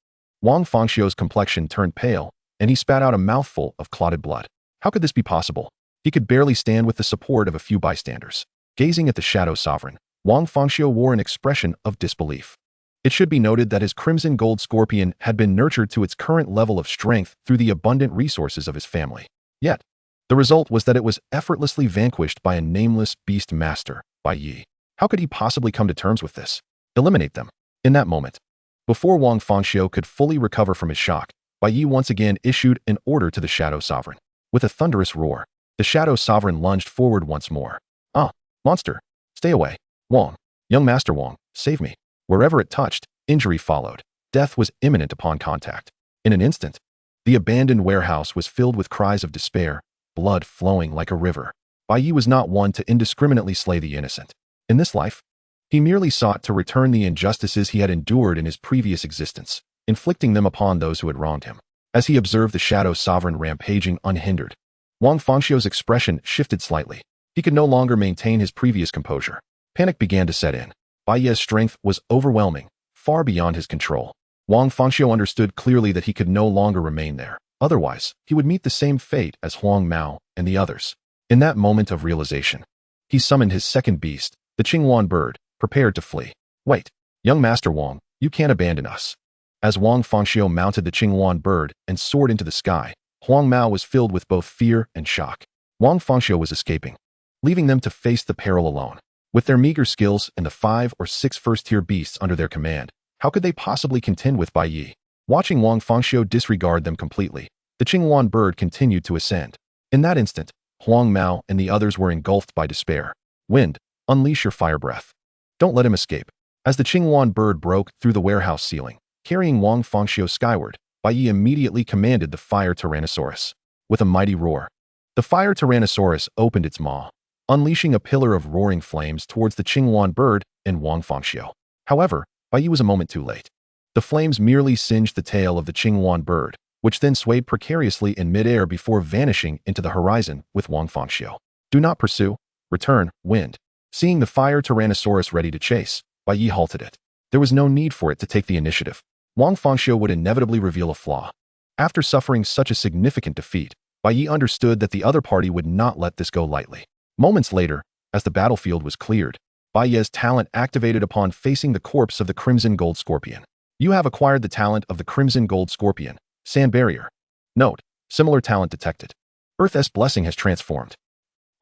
Wang Fangxiu's complexion turned pale, and he spat out a mouthful of clotted blood. How could this be possible? He could barely stand with the support of a few bystanders. Gazing at the Shadow Sovereign, Wang Fangxiu wore an expression of disbelief. It should be noted that his crimson gold scorpion had been nurtured to its current level of strength through the abundant resources of his family. Yet, the result was that it was effortlessly vanquished by a nameless beast master, Bai Ye. How could he possibly come to terms with this? Eliminate them. In that moment, before Wang Fangxiu could fully recover from his shock, Bai Ye once again issued an order to the Shadow Sovereign. With a thunderous roar, the Shadow Sovereign lunged forward once more. Ah, monster, stay away. Wang, young Master Wang, save me. Wherever it touched, injury followed. Death was imminent upon contact. In an instant, the abandoned warehouse was filled with cries of despair, blood flowing like a river. Bai Ye was not one to indiscriminately slay the innocent. In this life, he merely sought to return the injustices he had endured in his previous existence, inflicting them upon those who had wronged him. As he observed the Shadow Sovereign rampaging unhindered, Wang Fangxiu's expression shifted slightly. He could no longer maintain his previous composure. Panic began to set in. Bai Ye's strength was overwhelming, far beyond his control. Wang Fangxiu understood clearly that he could no longer remain there. Otherwise, he would meet the same fate as Huang Mao and the others. In that moment of realization, he summoned his second beast, the Qingyuan bird, prepared to flee. Wait, young Master Wang, you can't abandon us. As Wang Fangxiu mounted the Qingyuan bird and soared into the sky, Huang Mao was filled with both fear and shock. Wang Fangxiu was escaping, leaving them to face the peril alone. With their meager skills and the 5 or 6 first-tier beasts under their command, how could they possibly contend with Bai Ye? Watching Wang Fangxiu disregard them completely, the Qingyuan bird continued to ascend. In that instant, Huang Mao and the others were engulfed by despair. Wind, unleash your fire breath. Don't let him escape. As the Qingyuan bird broke through the warehouse ceiling, carrying Wang Fangxiu skyward, Bai Ye immediately commanded the fire Tyrannosaurus. With a mighty roar, the fire Tyrannosaurus opened its maw, unleashing a pillar of roaring flames towards the Qingyuan bird and Wang Fangxiu. However, Bai Ye was a moment too late. The flames merely singed the tail of the Qingyuan bird, which then swayed precariously in midair before vanishing into the horizon with Wang Fangxiu. Do not pursue. Return, wind. Seeing the fire Tyrannosaurus ready to chase, Bai Ye halted it. There was no need for it to take the initiative. Wang Fangxiu would inevitably reveal a flaw. After suffering such a significant defeat, Bai Ye understood that the other party would not let this go lightly. Moments later, as the battlefield was cleared, Bai Ye's talent activated upon facing the corpse of the Crimson Gold Scorpion. You have acquired the talent of the Crimson Gold Scorpion, Sand Barrier. Note, similar talent detected. Earth's Blessing has transformed.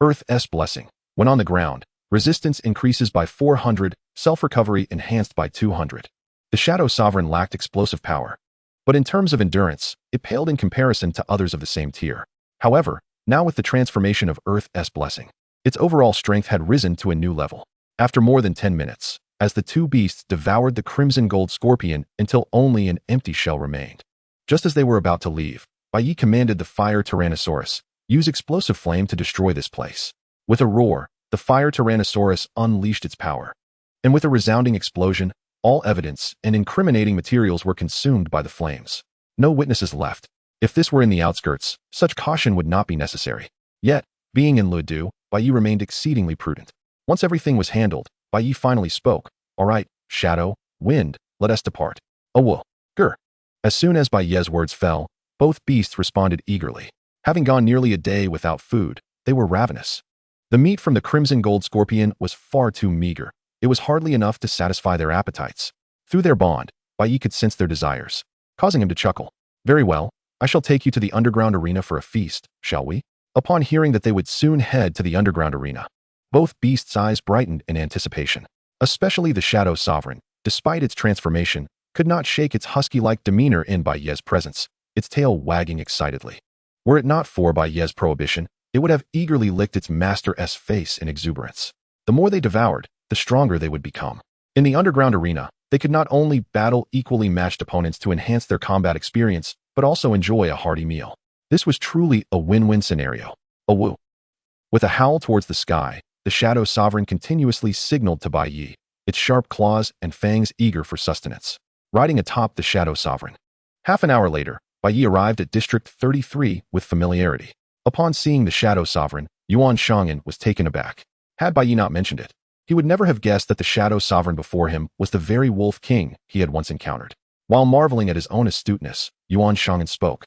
Earth's Blessing. When on the ground, resistance increases by 400, self-recovery enhanced by 200. The Shadow Sovereign lacked explosive power, but in terms of endurance, it paled in comparison to others of the same tier. However, now with the transformation of Earth's Blessing, its overall strength had risen to a new level. After more than 10 minutes, as the two beasts devoured the Crimson Gold Scorpion until only an empty shell remained. Just as they were about to leave, Bai Ye commanded the fire Tyrannosaurus, use explosive flame to destroy this place. With a roar, the fire Tyrannosaurus unleashed its power. And with a resounding explosion, all evidence and incriminating materials were consumed by the flames. No witnesses left. If this were in the outskirts, such caution would not be necessary. Yet, being in Ludu, Bai Ye remained exceedingly prudent. Once everything was handled, Bai Ye finally spoke. All right, Shadow, Wind, let us depart. Oh, grr. As soon as Bai Ye's words fell, both beasts responded eagerly. Having gone nearly a day without food, they were ravenous. The meat from the Crimson Gold Scorpion was far too meager. It was hardly enough to satisfy their appetites. Through their bond, Bai Ye could sense their desires, causing him to chuckle. Very well, I shall take you to the underground arena for a feast, shall we? Upon hearing that they would soon head to the underground arena, both beasts' eyes brightened in anticipation. Especially the Shadow Sovereign, despite its transformation, could not shake its husky-like demeanor in Bai Ye's presence, its tail wagging excitedly. Were it not for Bai Ye's prohibition, it would have eagerly licked its master's face in exuberance. The more they devoured, the stronger they would become. In the underground arena, they could not only battle equally matched opponents to enhance their combat experience, but also enjoy a hearty meal. This was truly a win-win scenario. Awoo. With a howl towards the sky, the Shadow Sovereign continuously signaled to Bai Ye, its sharp claws and fangs eager for sustenance. Riding atop the Shadow Sovereign. Half an hour later, Bai Ye arrived at District 33 with familiarity. Upon seeing the Shadow Sovereign, Yuan Shang'an was taken aback. Had Bai Ye not mentioned it, he would never have guessed that the Shadow Sovereign before him was the very Wolf King he had once encountered. While marveling at his own astuteness, Yuan Shang'an spoke.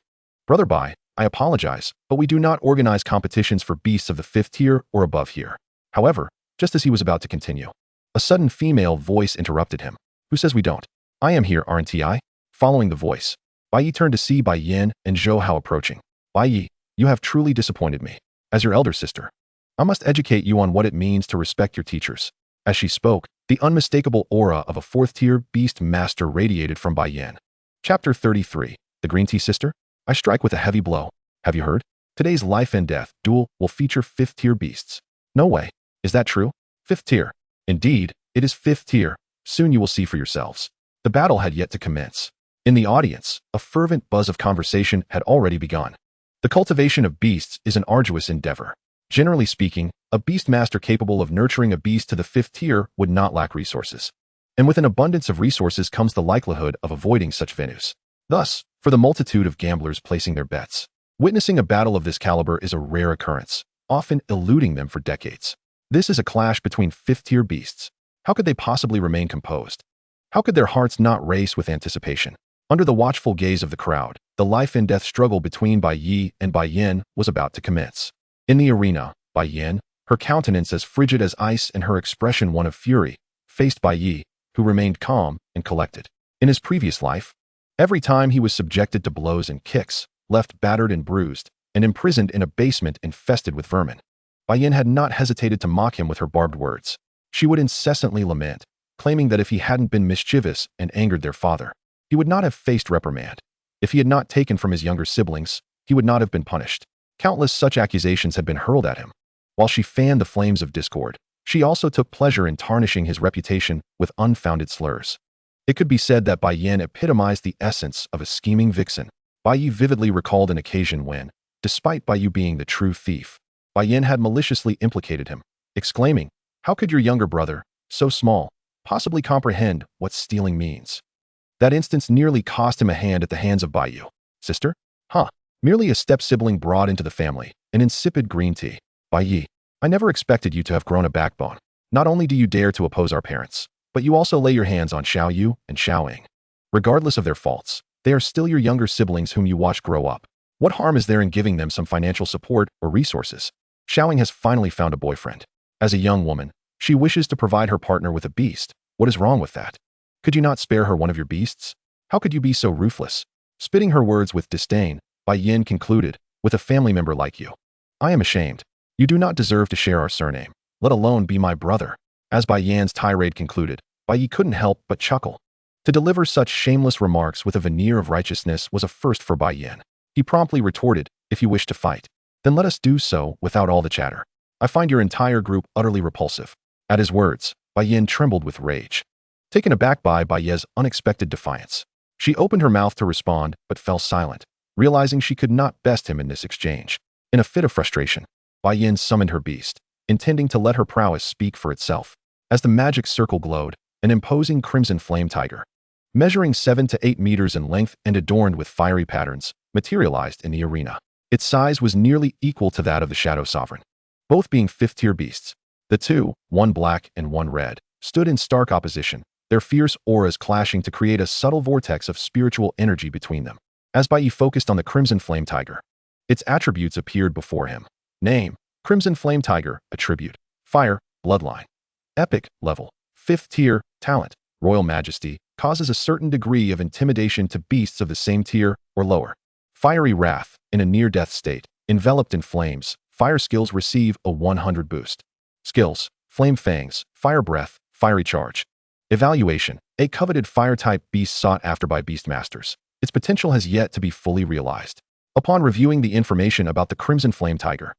Brother Bai, I apologize, but we do not organize competitions for beasts of the 5th tier or above here. However, just as he was about to continue, a sudden female voice interrupted him. Who says we don't? I am here, aren't I? Following the voice, Bai Ye turned to see Bai Yin and Zhou Hao approaching. Bai Ye, you have truly disappointed me. As your elder sister, I must educate you on what it means to respect your teachers. As she spoke, the unmistakable aura of a 4th-tier beast master radiated from Bai Yin. Chapter 33. The Green Tea Sister? I strike with a heavy blow. Have you heard? Today's life and death duel will feature 5th-tier beasts. No way. Is that true? 5th tier. Indeed, it is 5th tier. Soon you will see for yourselves. The battle had yet to commence. In the audience, a fervent buzz of conversation had already begun. The cultivation of beasts is an arduous endeavor. Generally speaking, a beast master capable of nurturing a beast to the 5th tier would not lack resources. And with an abundance of resources comes the likelihood of avoiding such venues. Thus, for the multitude of gamblers placing their bets. Witnessing a battle of this caliber is a rare occurrence, often eluding them for decades. This is a clash between fifth-tier beasts. How could they possibly remain composed? How could their hearts not race with anticipation? Under the watchful gaze of the crowd, the life-and-death struggle between Bai Ye and Bai Yin was about to commence. In the arena, Bai Yin, her countenance as frigid as ice and her expression one of fury, faced Bai Ye, who remained calm and collected. In his previous life, every time he was subjected to blows and kicks, left battered and bruised, and imprisoned in a basement infested with vermin. Bai Yin had not hesitated to mock him with her barbed words. She would incessantly lament, claiming that if he hadn't been mischievous and angered their father, he would not have faced reprimand. If he had not taken from his younger siblings, he would not have been punished. Countless such accusations had been hurled at him. While she fanned the flames of discord, she also took pleasure in tarnishing his reputation with unfounded slurs. It could be said that Bai Yin epitomized the essence of a scheming vixen. Bai Ye vividly recalled an occasion when, despite Bai Ye being the true thief, Bai Yin had maliciously implicated him, exclaiming, "How could your younger brother, so small, possibly comprehend what stealing means?" That instance nearly cost him a hand at the hands of Bai Ye. Sister? Huh. Merely a step-sibling brought into the family, an insipid green tea. Bai Ye, I never expected you to have grown a backbone. Not only do you dare to oppose our parents, but you also lay your hands on Xiao Yu and Xiao Ying. Regardless of their faults, they are still your younger siblings whom you watch grow up. What harm is there in giving them some financial support or resources? Xiao Ying has finally found a boyfriend. As a young woman, she wishes to provide her partner with a beast. What is wrong with that? Could you not spare her one of your beasts? How could you be so ruthless? Spitting her words with disdain, Bai Yin concluded, with a family member like you. I am ashamed. You do not deserve to share our surname, let alone be my brother. As Bai Yan's tirade concluded, Bai Ye couldn't help but chuckle. To deliver such shameless remarks with a veneer of righteousness was a first for Bai Yin. He promptly retorted, if you wish to fight, then let us do so without all the chatter. I find your entire group utterly repulsive. At his words, Bai Yin trembled with rage. Taken aback by Bai Ye's unexpected defiance, she opened her mouth to respond but fell silent, realizing she could not best him in this exchange. In a fit of frustration, Bai Yin summoned her beast, intending to let her prowess speak for itself. As the magic circle glowed, an imposing crimson flame tiger, measuring 7 to 8 meters in length and adorned with fiery patterns, materialized in the arena. Its size was nearly equal to that of the Shadow Sovereign. Both being fifth-tier beasts, the two, one black and one red, stood in stark opposition, their fierce auras clashing to create a subtle vortex of spiritual energy between them. As Bai Ye focused on the Crimson Flame Tiger, its attributes appeared before him. Name: Crimson Flame Tiger. Attribute: Fire, Bloodline. Epic, Level: 5th tier. Talent: Royal Majesty, causes a certain degree of intimidation to beasts of the same tier or lower. Fiery Wrath: in a near-death state, enveloped in flames, fire skills receive a 100 boost. Skills: Flame Fangs, Fire Breath, Fiery Charge. Evaluation: a coveted fire-type beast sought after by Beastmasters. Its potential has yet to be fully realized. Upon reviewing the information about the Crimson Flame Tiger,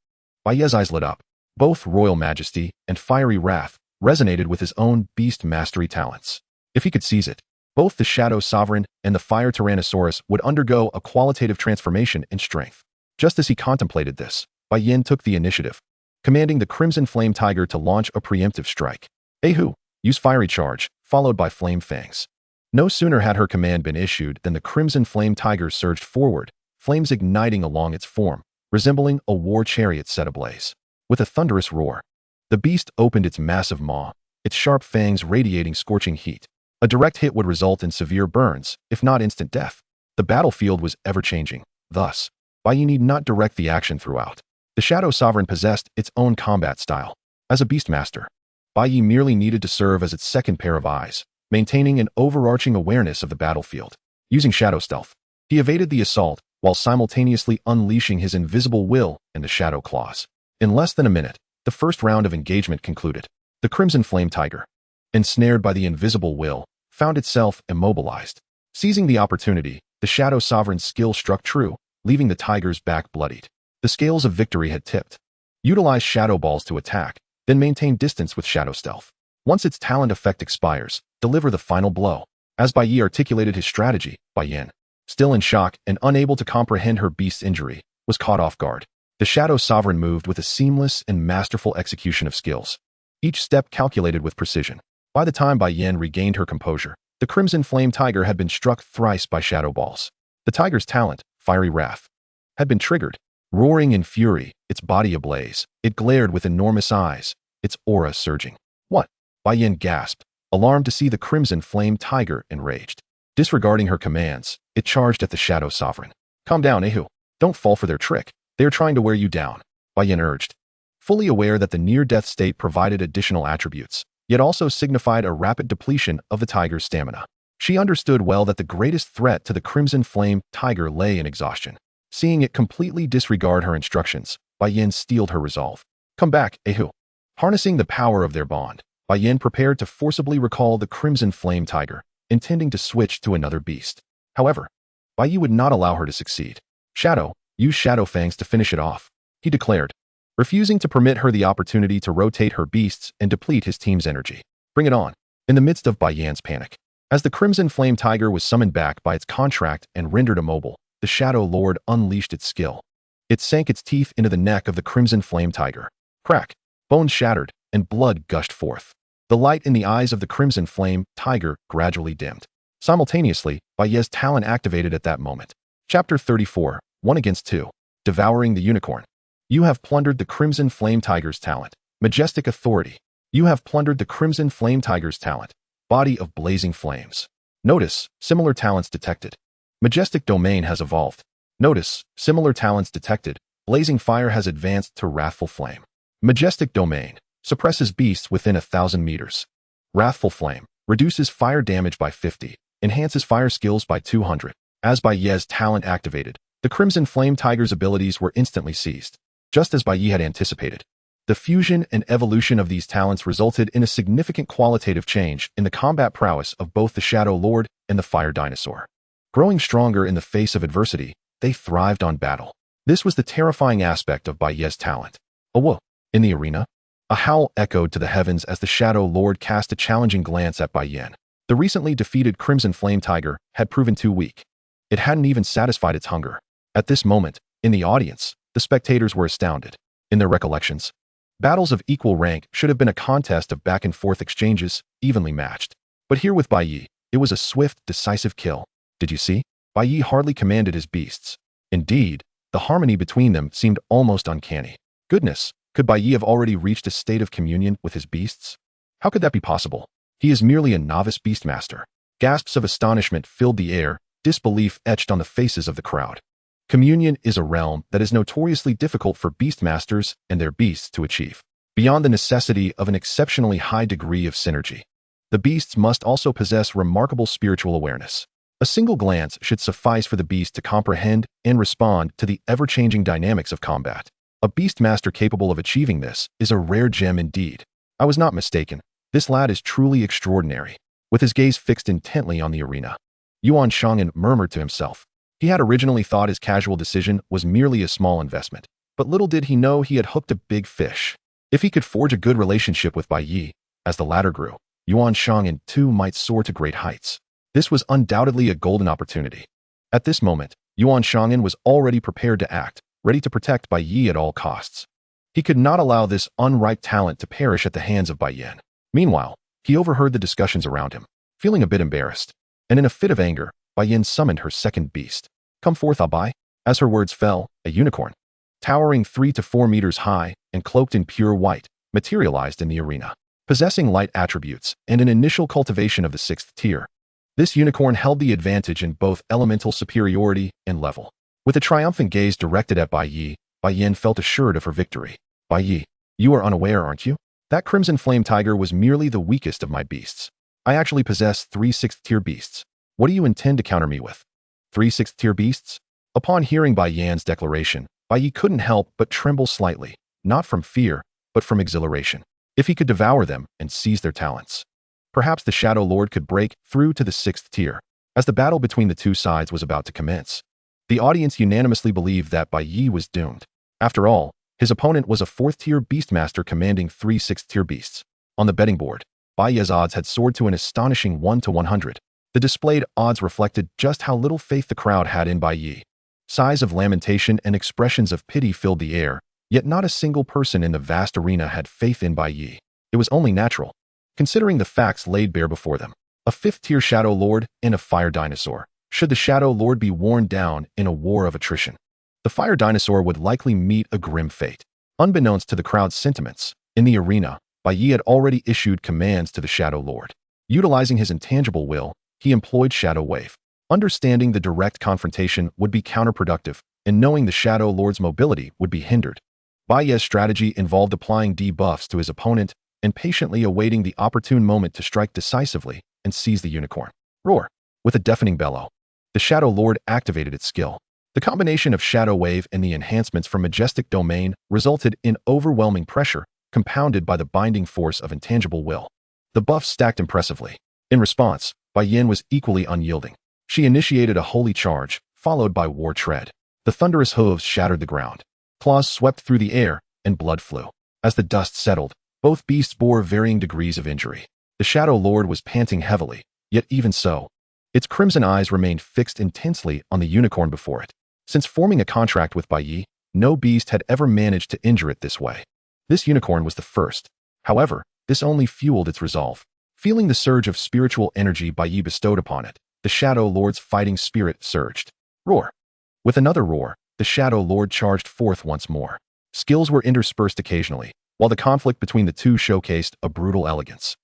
Bai Ye's eyes lit up. Both Royal Majesty and Fiery Wrath resonated with his own beast mastery talents. If he could seize it, both the Shadow Sovereign and the Fire Tyrannosaurus would undergo a qualitative transformation in strength. Just as he contemplated this, Bai Yin took the initiative, commanding the Crimson Flame Tiger to launch a preemptive strike. Ahu, use Fiery Charge, followed by Flame Fangs. No sooner had her command been issued than the Crimson Flame Tiger surged forward, flames igniting along its form, resembling a war chariot set ablaze. With a thunderous roar, the beast opened its massive maw, its sharp fangs radiating scorching heat. A direct hit would result in severe burns, if not instant death. The battlefield was ever-changing. Thus, Bai Ye need not direct the action throughout. The Shadow Sovereign possessed its own combat style. As a Beastmaster, Bai Ye merely needed to serve as its second pair of eyes, maintaining an overarching awareness of the battlefield. Using Shadow Stealth, he evaded the assault while simultaneously unleashing his invisible will and the Shadow Claws. In less than a minute, the first round of engagement concluded. The Crimson Flame Tiger, ensnared by the invisible will, found itself immobilized. Seizing the opportunity, the Shadow Sovereign's skill struck true, leaving the tiger's back bloodied. The scales of victory had tipped. Utilize Shadow Balls to attack, then maintain distance with Shadow Stealth. Once its talent effect expires, deliver the final blow. As Bai Ye articulated his strategy, Bai Yin, still in shock and unable to comprehend her beast's injury, was caught off guard. The Shadow Sovereign moved with a seamless and masterful execution of skills, each step calculated with precision. By the time Bai Yin regained her composure, the Crimson Flame Tiger had been struck thrice by Shadow Balls. The tiger's talent, Fiery Wrath, had been triggered. Roaring in fury, its body ablaze, it glared with enormous eyes, its aura surging. What? Bai Ye gasped, alarmed to see the crimson flame tiger enraged. Disregarding her commands, it charged at the Shadow Sovereign. Calm down, Ehu. Don't fall for their trick. They are trying to wear you down, Bai Ye urged. Fully aware that the near-death state provided additional attributes, yet also signified a rapid depletion of the tiger's stamina. She understood well that the greatest threat to the crimson flame tiger lay in exhaustion. Seeing it completely disregard her instructions, Bai Ye steeled her resolve. Come back, Ehu. Harnessing the power of their bond, Bai Ye prepared to forcibly recall the crimson flame tiger, intending to switch to another beast. However, Bai Ye would not allow her to succeed. Shadow, use Shadow Fangs to finish it off, he declared, refusing to permit her the opportunity to rotate her beasts and deplete his team's energy. Bring it on. In the midst of Bai Ye's panic, as the crimson flame tiger was summoned back by its contract and rendered immobile, the Shadow Lord unleashed its skill. It sank its teeth into the neck of the crimson flame tiger. Crack! Bones shattered, and blood gushed forth. The light in the eyes of the crimson flame tiger gradually dimmed. Simultaneously, Bai Ye's talent activated at that moment. Chapter 34, 1 against 2. Devouring the Unicorn. You have plundered the crimson flame tiger's talent. Majestic authority. You have plundered the crimson flame tiger's talent. Body of blazing flames. Notice, similar talents detected. Majestic domain has evolved. Notice, similar talents detected. Blazing fire has advanced to wrathful flame. Majestic domain. Suppresses beasts within 1,000 meters. Wrathful flame. Reduces fire damage by 50. Enhances fire skills by 200. As Bai Ye's talent activated, the crimson flame tiger's abilities were instantly seized. Just as Bai Ye had anticipated. The fusion and evolution of these talents resulted in a significant qualitative change in the combat prowess of both the Shadow Lord and the Fire Dinosaur. Growing stronger in the face of adversity, they thrived on battle. This was the terrifying aspect of Bai Ye's talent. A whoa! In the arena, a howl echoed to the heavens as the Shadow Lord cast a challenging glance at Bai Ye. The recently defeated Crimson Flame Tiger had proven too weak. It hadn't even satisfied its hunger. At this moment, in the audience, the spectators were astounded. In their recollections, battles of equal rank should have been a contest of back-and-forth exchanges, evenly matched. But here with Bai Ye, it was a swift, decisive kill. Did you see? Bai Ye hardly commanded his beasts. Indeed, the harmony between them seemed almost uncanny. Goodness, could Bai Ye have already reached a state of communion with his beasts? How could that be possible? He is merely a novice beastmaster. Gasps of astonishment filled the air, disbelief etched on the faces of the crowd. Communion is a realm that is notoriously difficult for beastmasters and their beasts to achieve. Beyond the necessity of an exceptionally high degree of synergy, the beasts must also possess remarkable spiritual awareness. A single glance should suffice for the beast to comprehend and respond to the ever-changing dynamics of combat. A beastmaster capable of achieving this is a rare gem indeed. I was not mistaken. This lad is truly extraordinary. With his gaze fixed intently on the arena, Yuan Shang'an murmured to himself. He had originally thought his casual decision was merely a small investment, but little did he know he had hooked a big fish. If he could forge a good relationship with Bai Ye, as the latter grew, Yuan Shang'an too might soar to great heights. This was undoubtedly a golden opportunity. At this moment, Yuan Shang'an was already prepared to act, ready to protect Bai Ye at all costs. He could not allow this unripe talent to perish at the hands of Bai Ye. Meanwhile, he overheard the discussions around him, feeling a bit embarrassed, and in a fit of anger, Bai Ye summoned her second beast. Come forth, Bai. As her words fell, a unicorn, towering 3 to 4 meters high and cloaked in pure white, materialized in the arena. Possessing light attributes and an initial cultivation of the 6th tier, this unicorn held the advantage in both elemental superiority and level. With a triumphant gaze directed at Bai Ye felt assured of her victory. Bai Ye, you are unaware, aren't you? That crimson flame tiger was merely the weakest of my beasts. I actually possess 3 6th tier beasts. What do you intend to counter me with? 3 6th tier beasts? Upon hearing Bai Ye's declaration, Bai Ye couldn't help but tremble slightly, not from fear, but from exhilaration. If he could devour them and seize their talents, perhaps the Shadow Lord could break through to the 6th tier. As the battle between the two sides was about to commence, the audience unanimously believed that Bai Ye was doomed. After all, his opponent was a 4th tier beastmaster commanding 3 6th tier beasts. On the betting board, Bai Ye's odds had soared to an astonishing 1 to 100. The displayed odds reflected just how little faith the crowd had in Bai Ye. Sighs of lamentation and expressions of pity filled the air, yet not a single person in the vast arena had faith in Bai Ye. It was only natural, considering the facts laid bare before them. A 5th tier Shadow Lord and a Fire Dinosaur, should the Shadow Lord be worn down in a war of attrition. The fire dinosaur would likely meet a grim fate. Unbeknownst to the crowd's sentiments, in the arena, Bai Ye had already issued commands to the Shadow Lord. Utilizing his intangible will, he employed Shadow Wave. Understanding the direct confrontation would be counterproductive, and knowing the Shadow Lord's mobility would be hindered. Bai Ye's strategy involved applying debuffs to his opponent and patiently awaiting the opportune moment to strike decisively and seize the unicorn. Roar! With a deafening bellow, the Shadow Lord activated its skill. The combination of Shadow Wave and the enhancements from Majestic Domain resulted in overwhelming pressure, compounded by the binding force of intangible will. The buffs stacked impressively. In response, Bai Ye was equally unyielding. She initiated a holy charge, followed by War Tread. The thunderous hooves shattered the ground. Claws swept through the air, and blood flew. As the dust settled, both beasts bore varying degrees of injury. The Shadow Lord was panting heavily, yet even so, its crimson eyes remained fixed intensely on the unicorn before it. Since forming a contract with Bai Ye, no beast had ever managed to injure it this way. This unicorn was the first. However, this only fueled its resolve. Feeling the surge of spiritual energy Bai Ye bestowed upon it, the Shadow Lord's fighting spirit surged. Roar! With another roar, the Shadow Lord charged forth once more. Skills were interspersed occasionally, while the conflict between the two showcased a brutal elegance.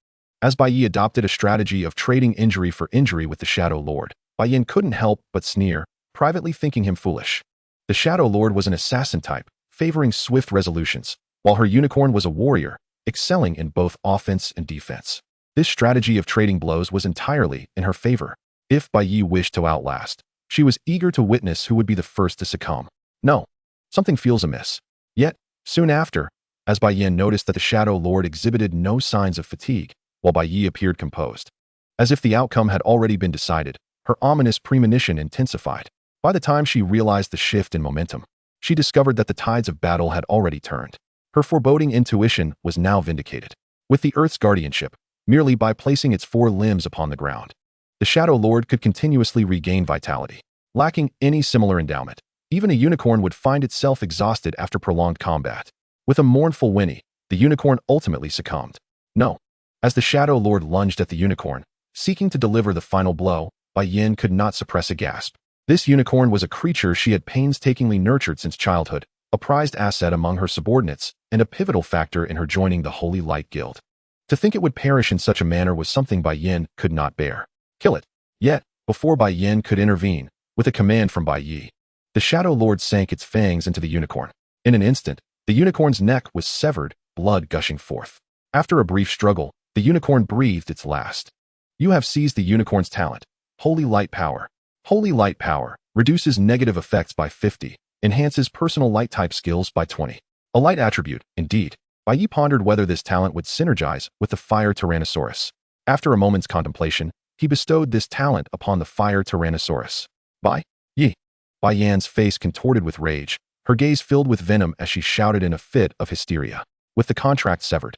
As Bai Ye adopted a strategy of trading injury for injury with the Shadow Lord, Bai Yin couldn't help but sneer, privately thinking him foolish. The Shadow Lord was an assassin type, favoring swift resolutions, while her unicorn was a warrior, excelling in both offense and defense. This strategy of trading blows was entirely in her favor. If Bai Ye wished to outlast, she was eager to witness who would be the first to succumb. No, something feels amiss. Yet, soon after, as Bai Yin noticed that the Shadow Lord exhibited no signs of fatigue, while Bai Ye appeared composed. As if the outcome had already been decided, her ominous premonition intensified. By the time she realized the shift in momentum, she discovered that the tides of battle had already turned. Her foreboding intuition was now vindicated. With the Earth's guardianship, merely by placing its four limbs upon the ground, the Shadow Lord could continuously regain vitality. Lacking any similar endowment, even a unicorn would find itself exhausted after prolonged combat. With a mournful whinny, the unicorn ultimately succumbed. No. As the Shadow Lord lunged at the unicorn, seeking to deliver the final blow, Bai Yin could not suppress a gasp. This unicorn was a creature she had painstakingly nurtured since childhood, a prized asset among her subordinates, and a pivotal factor in her joining the Holy Light Guild. To think it would perish in such a manner was something Bai Yin could not bear. Kill it. Yet, before Bai Yin could intervene, with a command from Bai Ye, the Shadow Lord sank its fangs into the unicorn. In an instant, the unicorn's neck was severed, blood gushing forth. After a brief struggle, the unicorn breathed its last. You have seized the unicorn's talent. Holy Light Power. Holy Light Power reduces negative effects by 50, enhances personal light type skills by 20. A light attribute, indeed. Bai Ye pondered whether this talent would synergize with the Fire Tyrannosaurus. After a moment's contemplation, he bestowed this talent upon the Fire Tyrannosaurus. Bai Ye. Bai Yan's face contorted with rage, her gaze filled with venom as she shouted in a fit of hysteria. With the contract severed,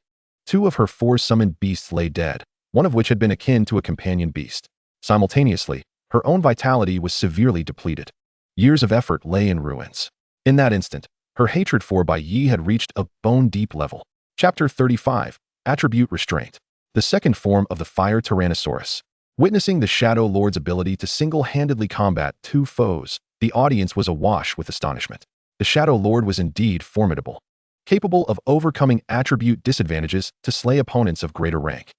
2 of her 4 summoned beasts lay dead, one of which had been akin to a companion beast. Simultaneously, her own vitality was severely depleted. Years of effort lay in ruins. In that instant, her hatred for Bai Ye had reached a bone-deep level. Chapter 35, Attribute Restraint. The second form of the Fire Tyrannosaurus. Witnessing the Shadow Lord's ability to single-handedly combat 2 foes, the audience was awash with astonishment. The Shadow Lord was indeed formidable, capable of overcoming attribute disadvantages to slay opponents of greater rank.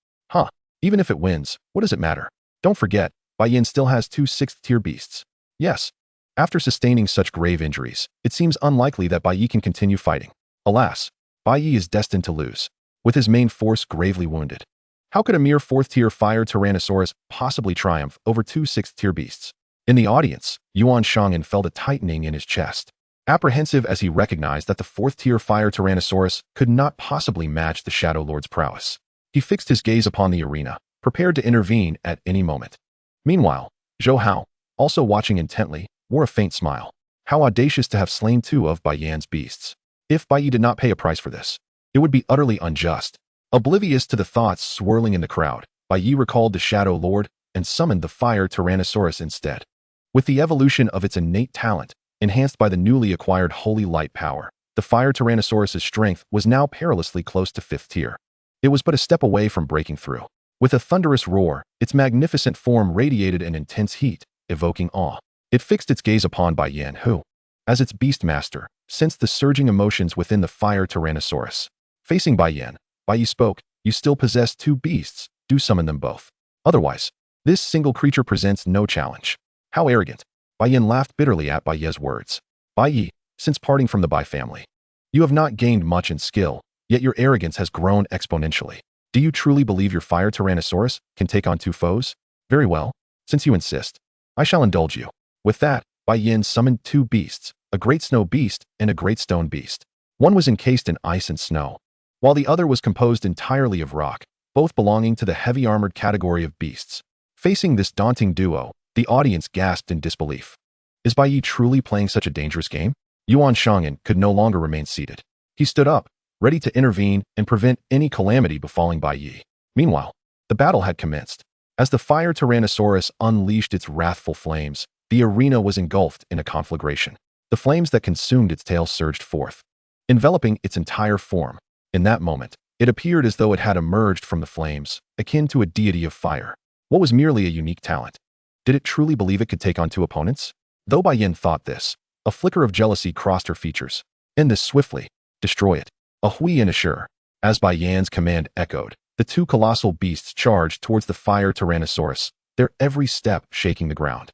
Even if it wins, what does it matter? Don't forget, Bai Yin still has 2 6th-tier beasts. Yes. After sustaining such grave injuries, it seems unlikely that Bai Ye can continue fighting. Alas, Bai Ye is destined to lose, with his main force gravely wounded. How could a mere 4th-tier Fire Tyrannosaurus possibly triumph over 2 6th-tier beasts? In the audience, Yuan Shang'an felt a tightening in his chest, apprehensive as he recognized that the 4th-tier Fire Tyrannosaurus could not possibly match the Shadow Lord's prowess. He fixed his gaze upon the arena, prepared to intervene at any moment. Meanwhile, Zhou Hao, also watching intently, wore a faint smile. How audacious to have slain 2 of Bai Yan's beasts. If Bai Ye did not pay a price for this, it would be utterly unjust. Oblivious to the thoughts swirling in the crowd, Bai Ye recalled the Shadow Lord and summoned the Fire Tyrannosaurus instead. With the evolution of its innate talent, enhanced by the newly acquired Holy Light Power, the Fire Tyrannosaurus's strength was now perilously close to 5th tier. It was but a step away from breaking through. With a thunderous roar, its magnificent form radiated an intense heat, evoking awe. It fixed its gaze upon Bai Ye, who, as its beast master, sensed the surging emotions within the fire Tyrannosaurus. Facing Bai Ye spoke, "You still possess two beasts, do summon them both. Otherwise, this single creature presents no challenge." How arrogant. Bai Ye laughed bitterly at Bai Ye's words. "Bai Ye, since parting from the Bai family, you have not gained much in skill, yet your arrogance has grown exponentially. Do you truly believe your fire Tyrannosaurus can take on two foes? Very well, since you insist, I shall indulge you." With that, Bai Ye summoned two beasts, a great snow beast and a great stone beast. One was encased in ice and snow, while the other was composed entirely of rock, both belonging to the heavy armored category of beasts. Facing this daunting duo, the audience gasped in disbelief. Is Bai Ye truly playing such a dangerous game? Yuan Shangyan could no longer remain seated. He stood up, ready to intervene and prevent any calamity befalling Bai Ye. Meanwhile, the battle had commenced. As the fire Tyrannosaurus unleashed its wrathful flames, the arena was engulfed in a conflagration. The flames that consumed its tail surged forth, enveloping its entire form. In that moment, it appeared as though it had emerged from the flames, akin to a deity of fire. What was merely a unique talent? Did it truly believe it could take on two opponents? Though Bai Ye thought this, a flicker of jealousy crossed her features. "End this swiftly. Destroy it." A hui and usher. As Bai Ye's command echoed, the two colossal beasts charged towards the fire Tyrannosaurus, their every step shaking the ground.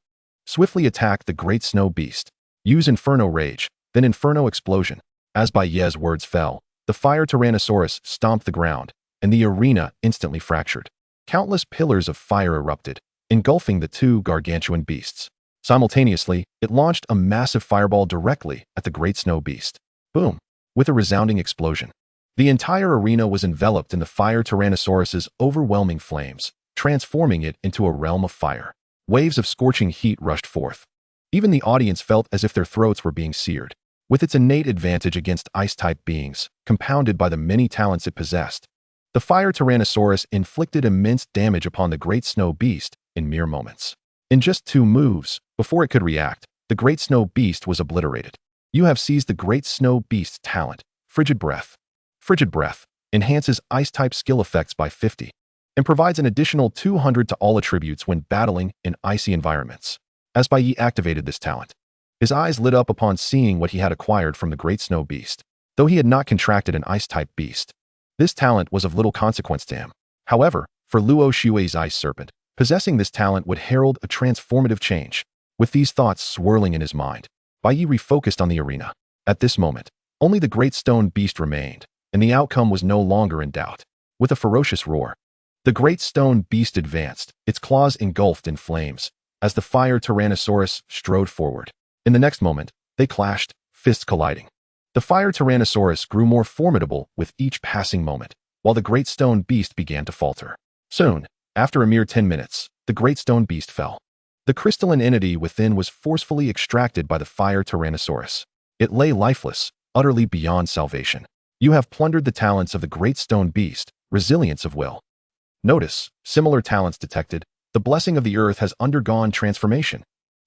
Swiftly attack the great snow beast. Use Inferno Rage, then Inferno Explosion. As Bai Ye's words fell, the fire Tyrannosaurus stomped the ground, and the arena instantly fractured. Countless pillars of fire erupted, engulfing the two gargantuan beasts. Simultaneously, it launched a massive fireball directly at the great snow beast. Boom! With a resounding explosion, the entire arena was enveloped in the fire Tyrannosaurus's overwhelming flames, transforming it into a realm of fire. Waves of scorching heat rushed forth. Even the audience felt as if their throats were being seared. With its innate advantage against ice-type beings, compounded by the many talents it possessed, the fire Tyrannosaurus inflicted immense damage upon the great snow beast in mere moments. In just 2 moves, before it could react, the great snow beast was obliterated. You have seized the great snow beast's talent, Frigid Breath. Frigid Breath enhances ice-type skill effects by 50 and provides an additional 200 to all attributes when battling in icy environments. As Bai Ye activated this talent, his eyes lit up upon seeing what he had acquired from the great snow beast. Though he had not contracted an ice-type beast, this talent was of little consequence to him. However, for Luo Xue's ice serpent, possessing this talent would herald a transformative change. With these thoughts swirling in his mind, Bai Ye refocused on the arena. At this moment, only the great stone beast remained, and the outcome was no longer in doubt. With a ferocious roar, the great stone beast advanced, its claws engulfed in flames, as the fire Tyrannosaurus strode forward. In the next moment, they clashed, fists colliding. The fire Tyrannosaurus grew more formidable with each passing moment, while the great stone beast began to falter. Soon, after a mere 10 minutes, the great stone beast fell. The crystalline entity within was forcefully extracted by the fire Tyrannosaurus. It lay lifeless, utterly beyond salvation. You have plundered the talents of the great stone beast, resilience of will. Notice, similar talents detected. The blessing of the earth has undergone transformation.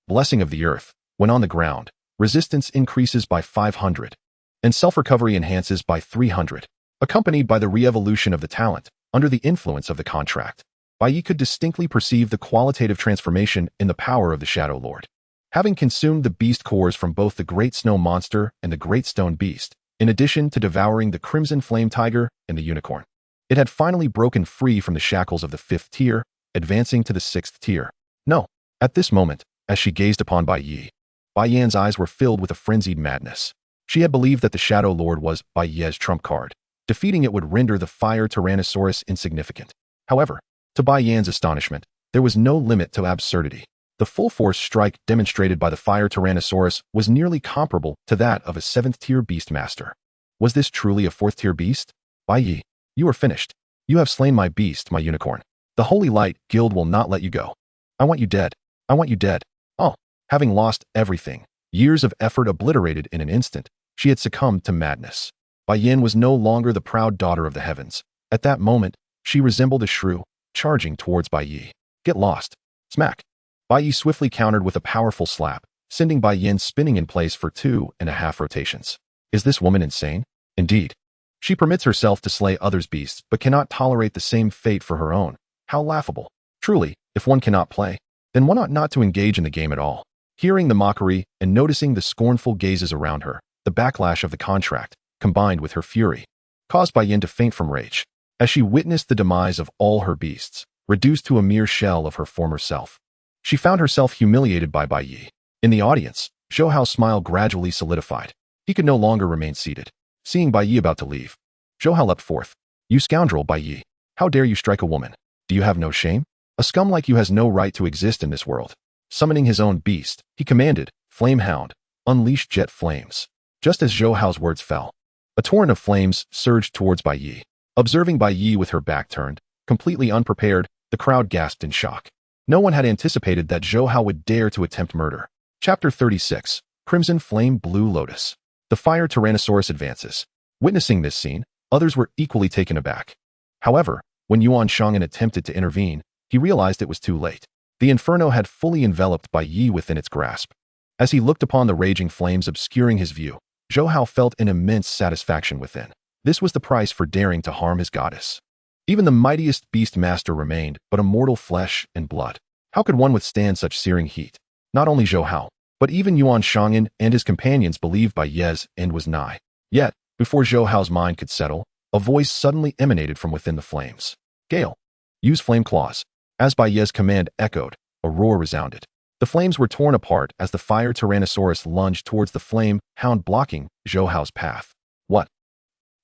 Blessing of the earth, when on the ground, resistance increases by 500, and self-recovery enhances by 300, accompanied by the re-evolution of the talent, under the influence of the contract. Bai Ye could distinctly perceive the qualitative transformation in the power of the Shadow Lord. Having consumed the beast cores from both the Great Snow Monster and the Great Stone Beast, in addition to devouring the Crimson Flame Tiger and the Unicorn, it had finally broken free from the shackles of the 5th tier, advancing to the 6th tier. No. At this moment, as she gazed upon Bai Ye's eyes were filled with a frenzied madness. She had believed that the Shadow Lord was Bai Ye's trump card. Defeating it would render the fire Tyrannosaurus insignificant. However, to Bai Ye's astonishment, there was no limit to absurdity. The full force strike demonstrated by the fire Tyrannosaurus was nearly comparable to that of a 7th-tier beast master. Was this truly a 4th-tier beast? Bai Ye, you are finished. You have slain my beast, my unicorn. The Holy Light Guild will not let you go. I want you dead. I want you dead. Oh, having lost everything, years of effort obliterated in an instant, she had succumbed to madness. Bai Ye was no longer the proud daughter of the heavens. At that moment, she resembled a shrew, charging towards Bai Ye. Get lost. Smack. Bai Ye swiftly countered with a powerful slap, sending Bai Ye spinning in place for 2.5 rotations. Is this woman insane? Indeed. She permits herself to slay others' beasts, but cannot tolerate the same fate for her own. How laughable. Truly, if one cannot play, then why not to engage in the game at all? Hearing the mockery and noticing the scornful gazes around her, the backlash of the contract, combined with her fury, caused Bai Ye to faint from rage, as she witnessed the demise of all her beasts, reduced to a mere shell of her former self. She found herself humiliated by Bai Ye. In the audience, Zhou Hao's smile gradually solidified. He could no longer remain seated. Seeing Bai Ye about to leave, Zhou Hao leapt forth. "You scoundrel, Bai Ye! How dare you strike a woman? Do you have no shame? A scum like you has no right to exist in this world." Summoning his own beast, he commanded, "Flame Hound, unleash jet flames." Just as Zhou Hao's words fell, a torrent of flames surged towards Bai Ye. Observing Bai Ye with her back turned, completely unprepared, the crowd gasped in shock. No one had anticipated that Zhou Hao would dare to attempt murder. Chapter 36, Crimson Flame Blue Lotus. The Fire Tyrannosaurus advances. Witnessing this scene, others were equally taken aback. However, when Yuan Shang'an attempted to intervene, he realized it was too late. The inferno had fully enveloped Bai Ye within its grasp. As he looked upon the raging flames obscuring his view, Zhou Hao felt an immense satisfaction within. This was the price for daring to harm his goddess. Even the mightiest beast master remained but a mortal flesh and blood. How could one withstand such searing heat? Not only Zhou Hao, but even Yuan Shang'an and his companions believed Bai Ye's end was nigh. Yet, before Zhou Hao's mind could settle, a voice suddenly emanated from within the flames. "Gale, use flame claws." As Bai Ye's command echoed, a roar resounded. The flames were torn apart as the fire Tyrannosaurus lunged towards the flame hound, blocking Zhou Hao's path. What?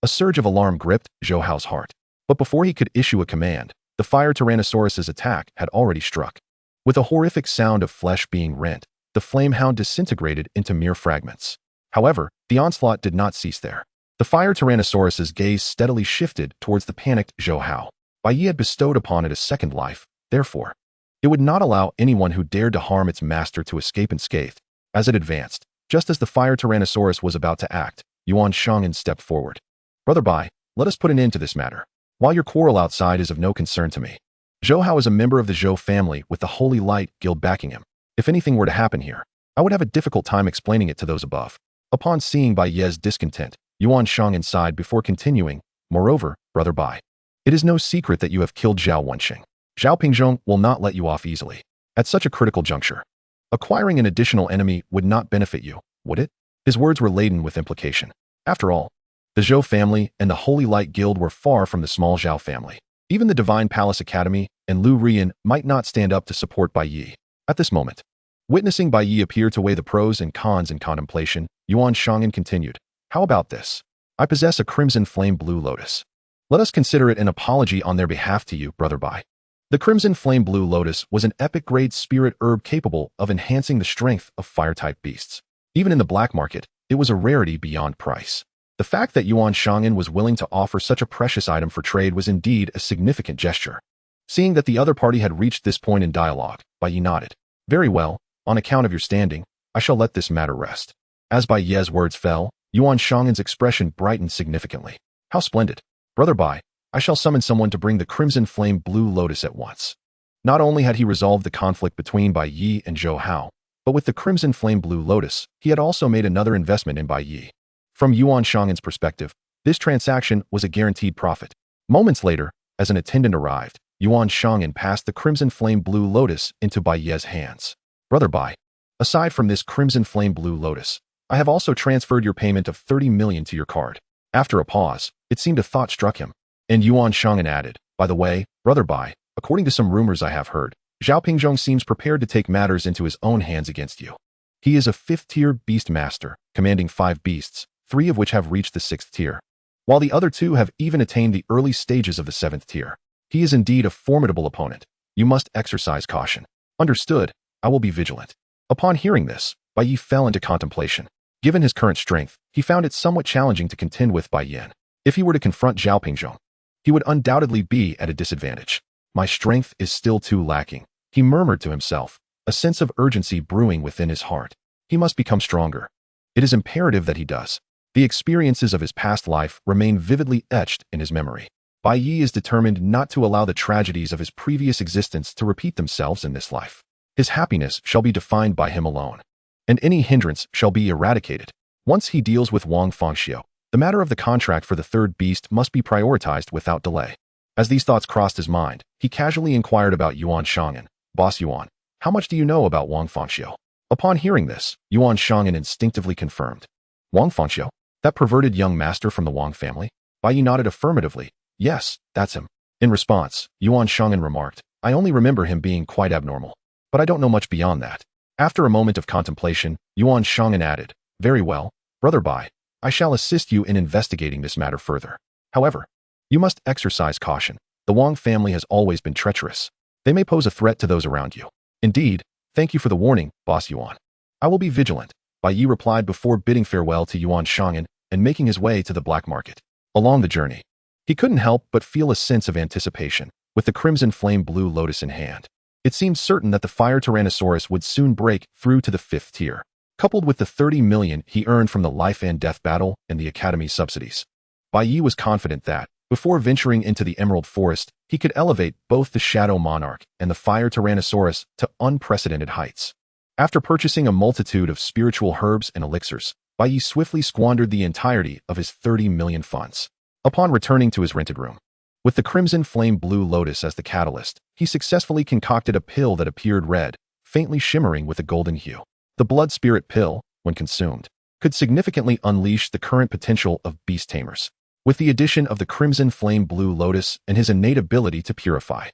A surge of alarm gripped Zhou Hao's heart. But before he could issue a command, the fire Tyrannosaurus's attack had already struck. With a horrific sound of flesh being rent, the flame hound disintegrated into mere fragments. However, the onslaught did not cease there. The fire Tyrannosaurus's gaze steadily shifted towards the panicked Zhou Hao. Bai Ye had bestowed upon it a second life, therefore, it would not allow anyone who dared to harm its master to escape unscathed. As it advanced, just as the fire Tyrannosaurus was about to act, Yuan Shang'an stepped forward. "Brother Bai, let us put an end to this matter. While your quarrel outside is of no concern to me. Zhou Hao is a member of the Zhou family with the Holy Light Guild backing him. If anything were to happen here, I would have a difficult time explaining it to those above." Upon seeing Bai Ye's discontent, Yuan Shang'an sighed before continuing, "Moreover, Brother Bai, it is no secret that you have killed Zhao Wenxing. Zhao Pingzhong will not let you off easily. At such a critical juncture, acquiring an additional enemy would not benefit you, would it?" His words were laden with implication. After all, the Zhou family and the Holy Light Guild were far from the small Zhao family. Even the Divine Palace Academy and Lu Rian might not stand up to support Bai Ye. At this moment, witnessing Bai Ye appear to weigh the pros and cons in contemplation, Yuan Shang'an continued, "How about this? I possess a Crimson Flame Blue Lotus. Let us consider it an apology on their behalf to you, Brother Bai." The Crimson Flame Blue Lotus was an epic-grade spirit herb capable of enhancing the strength of fire-type beasts. Even in the black market, it was a rarity beyond price. The fact that Yuan Shang'an was willing to offer such a precious item for trade was indeed a significant gesture. Seeing that the other party had reached this point in dialogue, Bai Ye nodded. "Very well, on account of your standing, I shall let this matter rest." As Bai Ye's words fell, Yuan Shang'an's expression brightened significantly. "How splendid. Brother Bai, I shall summon someone to bring the Crimson Flame Blue Lotus at once." Not only had he resolved the conflict between Bai Ye and Zhou Hao, but with the Crimson Flame Blue Lotus, he had also made another investment in Bai Ye. From Yuan Shang'an's perspective, this transaction was a guaranteed profit. Moments later, as an attendant arrived, Yuan Shang'an passed the Crimson Flame Blue Lotus into Bai Ye's hands. "Brother Bai, aside from this Crimson Flame Blue Lotus, I have also transferred your payment of 30 million to your card." After a pause, it seemed a thought struck him, and Yuan Shang'an added, "By the way, Brother Bai, according to some rumors I have heard, Zhao Pingzhong seems prepared to take matters into his own hands against you. He is a 5th-tier beast master, commanding 5 beasts, 3 of which have reached the 6th tier, while the other 2 have even attained the early stages of the 7th tier. He is indeed a formidable opponent. You must exercise caution." "Understood. I will be vigilant." Upon hearing this, Bai Ye fell into contemplation. Given his current strength, he found it somewhat challenging to contend with Bai Ye. If he were to confront Zhao Pingzhong, he would undoubtedly be at a disadvantage. "My strength is still too lacking," he murmured to himself, a sense of urgency brewing within his heart. He must become stronger. It is imperative that he does. The experiences of his past life remain vividly etched in his memory. Bai Ye is determined not to allow the tragedies of his previous existence to repeat themselves in this life. His happiness shall be defined by him alone, and any hindrance shall be eradicated. Once he deals with Wang Fangxiu, the matter of the contract for the 3rd beast must be prioritized without delay. As these thoughts crossed his mind, he casually inquired about Yuan Shang'an. "Boss Yuan, How much do you know about Wang Fangxiu? Upon hearing this, Yuan Shang'an instinctively confirmed. Wang Fangxiu? That perverted young master from the Wang family? Bai Ye nodded affirmatively. Yes, that's him. In response, Yuan Shang'an remarked, I only remember him being quite abnormal, but I don't know much beyond that. After a moment of contemplation, Yuan Shang'an added, Very well, Brother Bai, I shall assist you in investigating this matter further. However, you must exercise caution. The Wang family has always been treacherous. They may pose a threat to those around you. Indeed, thank you for the warning, Boss Yuan. I will be vigilant, Bai Ye replied before bidding farewell to Yuan Shang'an and making his way to the black market. Along the journey, he couldn't help but feel a sense of anticipation, with the crimson flame blue lotus in hand. It seemed certain that the fire Tyrannosaurus would soon break through to the 5th tier, coupled with the 30 million he earned from the life and death battle and the Academy subsidies. Bai Ye was confident that, before venturing into the Emerald Forest, he could elevate both the Shadow Monarch and the Fire Tyrannosaurus to unprecedented heights. After purchasing a multitude of spiritual herbs and elixirs, Bai Ye swiftly squandered the entirety of his 30 million funds. Upon returning to his rented room, with the crimson flame blue lotus as the catalyst, he successfully concocted a pill that appeared red, faintly shimmering with a golden hue. The blood spirit pill, when consumed, could significantly unleash the current potential of beast tamers, with the addition of the crimson flame blue lotus and his innate ability to purify.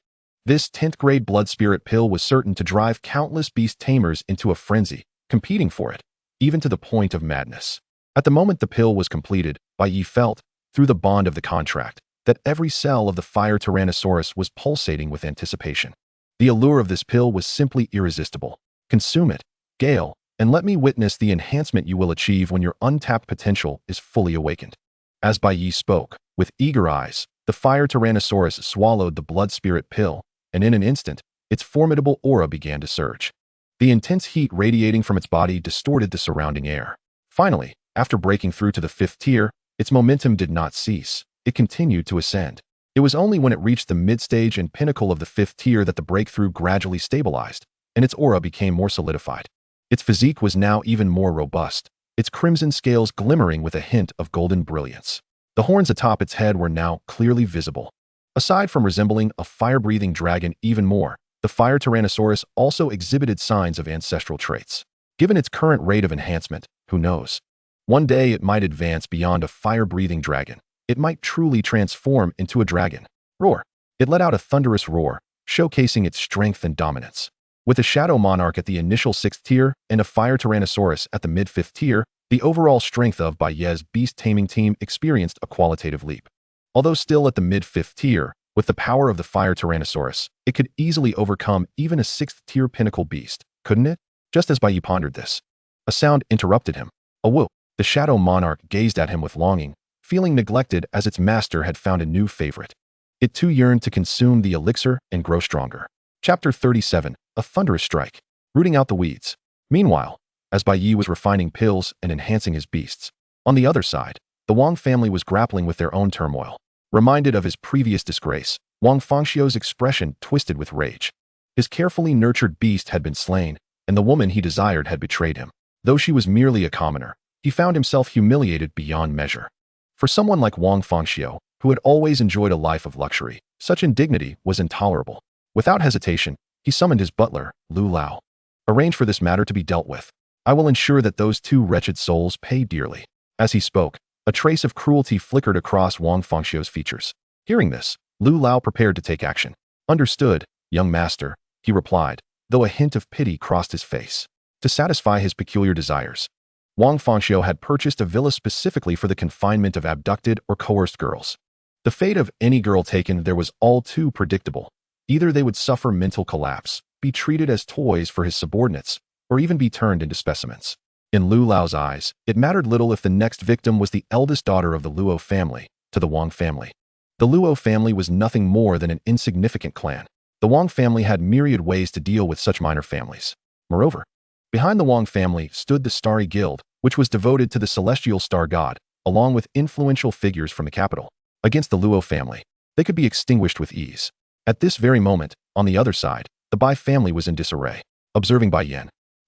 This 10th grade blood spirit pill was certain to drive countless beast tamers into a frenzy, competing for it, even to the point of madness. At the moment the pill was completed, Bai Ye felt, through the bond of the contract, that every cell of the fire Tyrannosaurus was pulsating with anticipation. The allure of this pill was simply irresistible. Consume it, Gale, and let me witness the enhancement you will achieve when your untapped potential is fully awakened. As Bai Ye spoke, with eager eyes, the fire Tyrannosaurus swallowed the blood spirit pill, and in an instant, its formidable aura began to surge. The intense heat radiating from its body distorted the surrounding air. Finally, after breaking through to the 5th tier, its momentum did not cease. It continued to ascend. It was only when it reached the mid-stage and pinnacle of the 5th tier that the breakthrough gradually stabilized, and its aura became more solidified. Its physique was now even more robust, its crimson scales glimmering with a hint of golden brilliance. The horns atop its head were now clearly visible. Aside from resembling a fire-breathing dragon even more, the fire Tyrannosaurus also exhibited signs of ancestral traits. Given its current rate of enhancement, who knows? One day it might advance beyond a fire-breathing dragon. It might truly transform into a dragon. Roar! It let out a thunderous roar, showcasing its strength and dominance. With a Shadow Monarch at the initial 6th tier and a Fire Tyrannosaurus at the mid-5th tier, the overall strength of Bai Ye's Beast Taming team experienced a qualitative leap. Although still at the mid-5th tier, with the power of the Fire Tyrannosaurus, it could easily overcome even a 6th tier pinnacle beast, couldn't it? Just as Bai Ye pondered this, a sound interrupted him. A whoop! The Shadow Monarch gazed at him with longing, feeling neglected as its master had found a new favorite. It too yearned to consume the elixir and grow stronger. Chapter 37, A Thunderous Strike. Rooting out the weeds. Meanwhile, as Bai Ye was refining pills and enhancing his beasts, on the other side, the Wang family was grappling with their own turmoil. Reminded of his previous disgrace, Wang Fangxiu's expression twisted with rage. His carefully nurtured beast had been slain, and the woman he desired had betrayed him. Though she was merely a commoner, he found himself humiliated beyond measure. For someone like Wang Fangxiu, who had always enjoyed a life of luxury, such indignity was intolerable. Without hesitation, he summoned his butler, Lu Lao. Arrange for this matter to be dealt with. I will ensure that those two wretched souls pay dearly. As he spoke, a trace of cruelty flickered across Wang Fangxiu's features. Hearing this, Lu Lao prepared to take action. Understood, young master, he replied, though a hint of pity crossed his face. To satisfy his peculiar desires, Wang Fangxiu had purchased a villa specifically for the confinement of abducted or coerced girls. The fate of any girl taken there was all too predictable. Either they would suffer mental collapse, be treated as toys for his subordinates, or even be turned into specimens. In Lu Lao's eyes, it mattered little if the next victim was the eldest daughter of the Luo family, to the Wang family. The Luo family was nothing more than an insignificant clan. The Wang family had myriad ways to deal with such minor families. Moreover, behind the Wang family stood the Starry Guild, which was devoted to the celestial star god, along with influential figures from the capital. Against the Luo family, they could be extinguished with ease. At this very moment, on the other side, the Bai family was in disarray. Observing Bai Ye,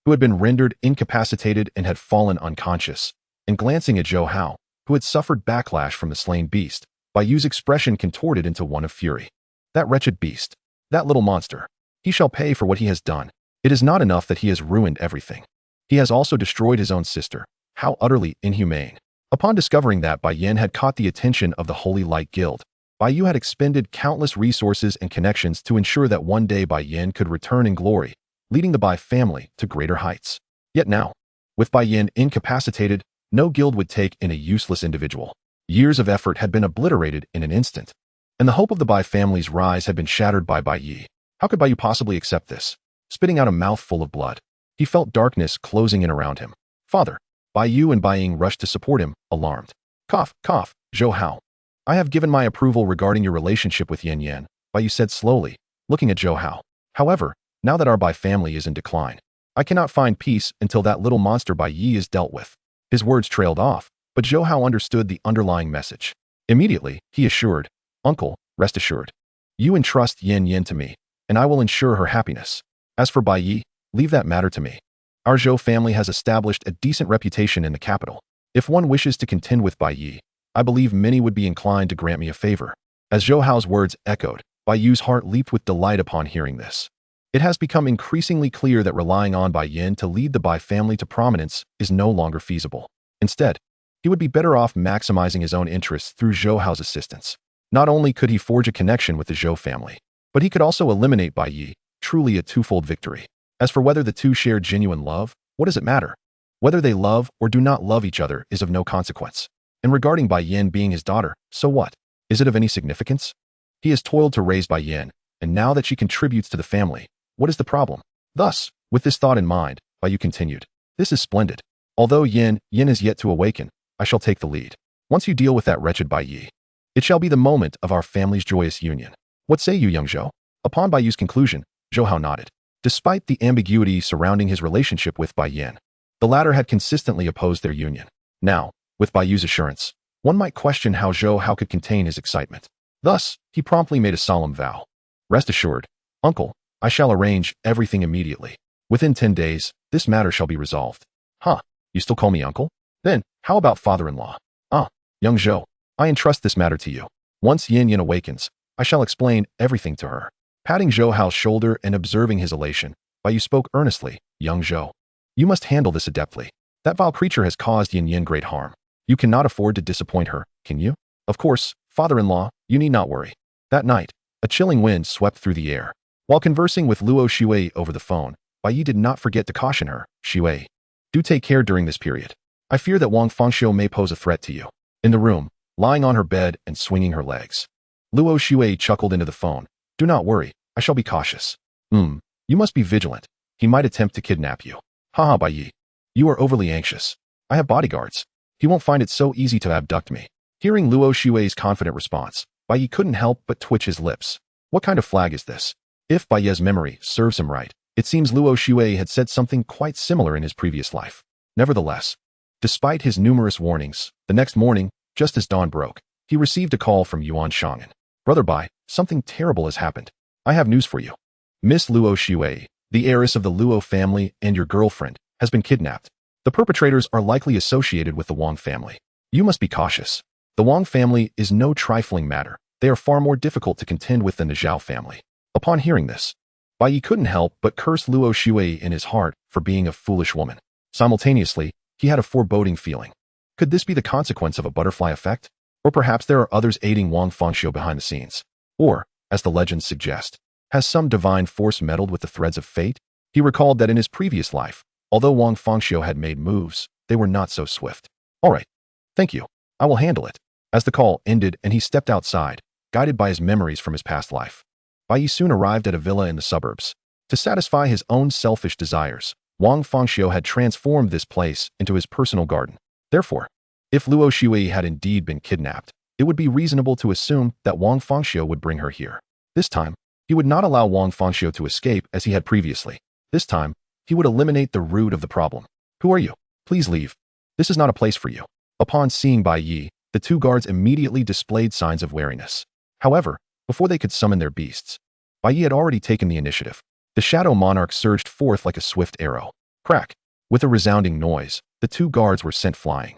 who had been rendered incapacitated and had fallen unconscious, and glancing at Zhou Hao, who had suffered backlash from the slain beast, Bai Ye's expression contorted into one of fury. That wretched beast, that little monster, he shall pay for what he has done. It is not enough that he has ruined everything. He has also destroyed his own sister. How utterly inhumane. Upon discovering that Bai Ye had caught the attention of the Holy Light Guild, Bai Ye had expended countless resources and connections to ensure that one day Bai Ye could return in glory, leading the Bai family to greater heights. Yet now, with Bai Ye incapacitated, no guild would take in a useless individual. Years of effort had been obliterated in an instant, and the hope of the Bai family's rise had been shattered by Bai Ye. How could Bai Ye possibly accept this? Spitting out a mouthful of blood, he felt darkness closing in around him. Father! Bai Ye and Bai Ying rushed to support him, alarmed. Cough, cough, Zhou Hao. I have given my approval regarding your relationship with Yin Yan, Bai Ye said slowly, looking at Zhou Hao. However, now that our Bai family is in decline, I cannot find peace until that little monster Bai Ye is dealt with. His words trailed off, but Zhou Hao understood the underlying message. Immediately, he assured, Uncle, rest assured. You entrust Yin Yan to me, and I will ensure her happiness. As for Bai Ye, leave that matter to me. Our Zhou family has established a decent reputation in the capital. If one wishes to contend with Bai Ye, I believe many would be inclined to grant me a favor. As Zhou Hao's words echoed, Bai Ye's heart leaped with delight upon hearing this. It has become increasingly clear that relying on Bai Yin to lead the Bai family to prominence is no longer feasible. Instead, he would be better off maximizing his own interests through Zhou Hao's assistance. Not only could he forge a connection with the Zhou family, but he could also eliminate Bai Ye, truly a twofold victory. As for whether the two share genuine love, what does it matter? Whether they love or do not love each other is of no consequence. And regarding Bai Yin being his daughter, so what? Is it of any significance? He has toiled to raise Bai Yin, and now that she contributes to the family, what is the problem? Thus, with this thought in mind, Bai Yu continued, This is splendid. Although Yin is yet to awaken, I shall take the lead. Once you deal with that wretched Bai Ye, it shall be the moment of our family's joyous union. What say you, young Zhou? Upon Bai Yu's conclusion, Zhou Hao nodded. Despite the ambiguity surrounding his relationship with Bai Yin, the latter had consistently opposed their union. Now, with Bai Yu's assurance, one might question how Zhou Hao could contain his excitement. Thus, he promptly made a solemn vow. Rest assured, Uncle, I shall arrange everything immediately. Within 10 days, this matter shall be resolved. Huh, you still call me uncle? Then, how about father-in-law? Ah, young Zhou, I entrust this matter to you. Once Yin Yan awakens, I shall explain everything to her. Patting Zhou Hao's shoulder and observing his elation, Bai Yu spoke earnestly, Young Zhou, you must handle this adeptly. That vile creature has caused Yin Yan great harm. You cannot afford to disappoint her, can you? Of course, father-in-law, you need not worry. That night, a chilling wind swept through the air. While conversing with Luo Shui over the phone, Bai Yi did not forget to caution her, Shui, do take care during this period. I fear that Wang Fangxiu may pose a threat to you. In the room, lying on her bed and swinging her legs, Luo Shui chuckled into the phone. Do not worry, I shall be cautious. You must be vigilant. He might attempt to kidnap you. Haha, Bai Yi. You are overly anxious. I have bodyguards. He won't find it so easy to abduct me. Hearing Luo Shui's confident response, Bai Yi couldn't help but twitch his lips. What kind of flag is this? If Bai Ye's memory serves him right, it seems Luo Shui had said something quite similar in his previous life. Nevertheless, despite his numerous warnings, the next morning, just as dawn broke, he received a call from Yuan Shang'an. Brother Bai, something terrible has happened. I have news for you. Miss Luo Shui, the heiress of the Luo family and your girlfriend, has been kidnapped. The perpetrators are likely associated with the Wang family. You must be cautious. The Wang family is no trifling matter. They are far more difficult to contend with than the Zhao family. Upon hearing this, Bai Yi couldn't help but curse Luo Shui in his heart for being a foolish woman. Simultaneously, he had a foreboding feeling. Could this be the consequence of a butterfly effect? Or perhaps there are others aiding Wang Fangxiu behind the scenes. Or, as the legends suggest, has some divine force meddled with the threads of fate? He recalled that in his previous life, although Wang Fangxiu had made moves, they were not so swift. All right. Thank you. I will handle it. As the call ended and he stepped outside, guided by his memories from his past life, Bai Yi soon arrived at a villa in the suburbs. To satisfy his own selfish desires, Wang Fangxiu had transformed this place into his personal garden. Therefore, if Luo Shui had indeed been kidnapped, it would be reasonable to assume that Wang Fangxiu would bring her here. This time, he would not allow Wang Fangxiu to escape as he had previously. This time, he would eliminate the root of the problem. Who are you? Please leave. This is not a place for you. Upon seeing Bai Yi, the two guards immediately displayed signs of wariness. However, before they could summon their beasts, Bai Yi had already taken the initiative. The Shadow Monarch surged forth like a swift arrow. Crack! With a resounding noise, the two guards were sent flying.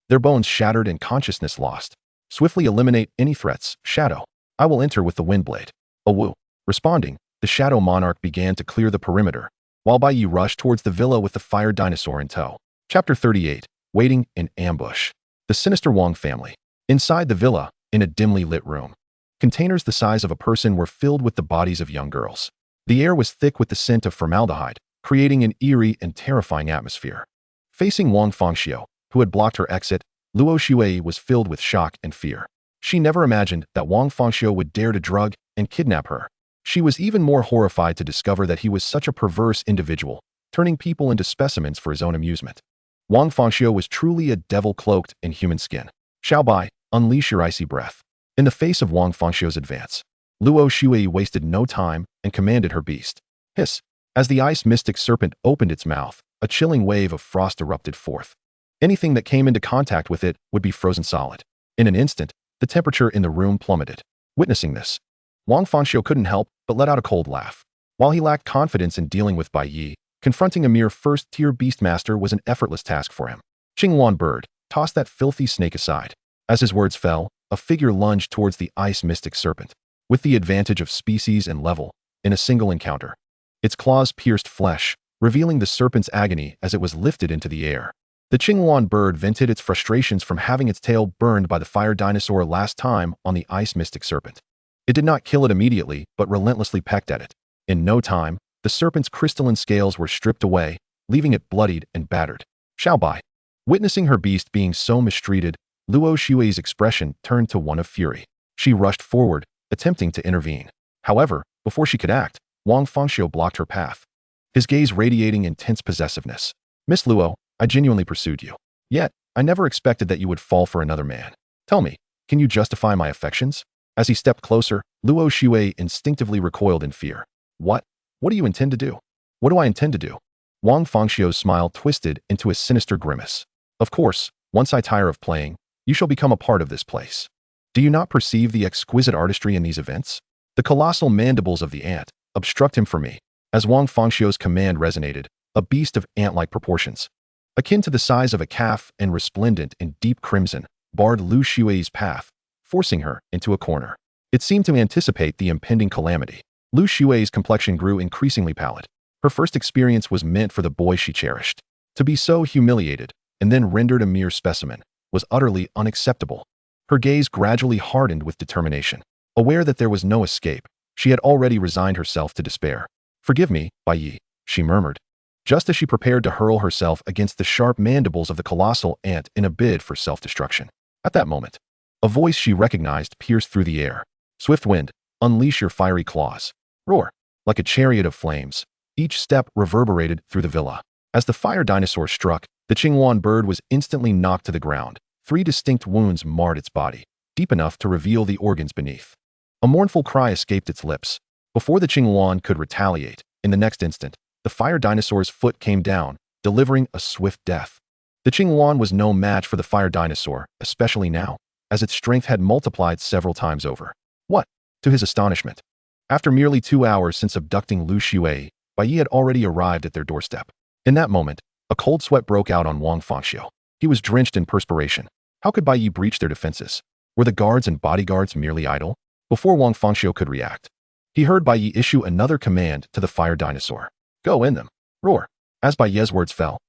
Their bones shattered and consciousness lost. Swiftly eliminate any threats, Shadow. I will enter with the Windblade. Awoo. Responding, the Shadow Monarch began to clear the perimeter. while Bai Ye rushed towards the villa with the fire dinosaur in tow. Chapter 38. Waiting in Ambush. The sinister Wong family. Inside the villa, in a dimly lit room, containers the size of a person were filled with the bodies of young girls. The air was thick with the scent of formaldehyde, creating an eerie and terrifying atmosphere. Facing Wang Fangxiu, who had blocked her exit, Luo Shuei was filled with shock and fear. She never imagined that Wang Fangxiu would dare to drug and kidnap her. She was even more horrified to discover that he was such a perverse individual, turning people into specimens for his own amusement. Wang Fangxiu was truly a devil cloaked in human skin. Xiao Bai, unleash your icy breath. In the face of Wang Fangxiu's advance, Luo Shuei wasted no time and commanded her beast. Hiss. As the ice mystic serpent opened its mouth, a chilling wave of frost erupted forth. Anything that came into contact with it would be frozen solid. In an instant, the temperature in the room plummeted. Witnessing this, Wang Fangxiu couldn't help but let out a cold laugh. While he lacked confidence in dealing with Bai Ye, confronting a mere first-tier beastmaster was an effortless task for him. Qinghuan Bird, toss that filthy snake aside. As his words fell, a figure lunged towards the ice mystic serpent. With the advantage of species and level, in a single encounter, its claws pierced flesh, revealing the serpent's agony as it was lifted into the air. The Qinghuan Bird vented its frustrations from having its tail burned by the fire dinosaur last time on the ice mystic serpent. It did not kill it immediately, but relentlessly pecked at it. In no time, the serpent's crystalline scales were stripped away, leaving it bloodied and battered. Xiao Bai. Witnessing her beast being so mistreated, Luo Shuei's expression turned to one of fury. She rushed forward, attempting to intervene. However, before she could act, Wang Fangxiu blocked her path, his gaze radiating intense possessiveness. Miss Luo, I genuinely pursued you. Yet, I never expected that you would fall for another man. Tell me, can you justify my affections? As he stepped closer, Luo Shuei instinctively recoiled in fear. What? What do you intend to do? What do I intend to do? Wang Fangxiu's smile twisted into a sinister grimace. Of course, once I tire of playing, you shall become a part of this place. Do you not perceive the exquisite artistry in these events? The colossal mandibles of the ant obstruct him for me. As Wang Fangxiu's command resonated, a beast of ant-like proportions, akin to the size of a calf and resplendent in deep crimson, barred Lu Shuei's path, forcing her into a corner. It seemed to anticipate the impending calamity. Lu Shuei's complexion grew increasingly pallid. Her first experience was meant for the boy she cherished. To be so humiliated, and then rendered a mere specimen, was utterly unacceptable. Her gaze gradually hardened with determination. Aware that there was no escape, she had already resigned herself to despair. Forgive me, Bai Ye, she murmured, just as she prepared to hurl herself against the sharp mandibles of the colossal ant in a bid for self-destruction. At that moment, a voice she recognized pierced through the air. Swift wind, unleash your fiery claws. Roar. Like a chariot of flames, each step reverberated through the villa. As the fire dinosaur struck, the Qinghuan Bird was instantly knocked to the ground. 3 distinct wounds marred its body, deep enough to reveal the organs beneath. A mournful cry escaped its lips. Before the Qinghuan could retaliate, in the next instant, the fire dinosaur's foot came down, delivering a swift death. The Qinghuan was no match for the fire dinosaur, especially now, as its strength had multiplied several times over. What? To his astonishment, after merely 2 hours since abducting Lu Shuei, Bai Ye had already arrived at their doorstep. In that moment, a cold sweat broke out on Wang Fangxiu. He was drenched in perspiration. How could Bai Ye breach their defenses? Were the guards and bodyguards merely idle? Before Wang Fangxiu could react, he heard Bai Ye issue another command to the fire dinosaur. Go in them. Roar. As Bai Ye's words fell,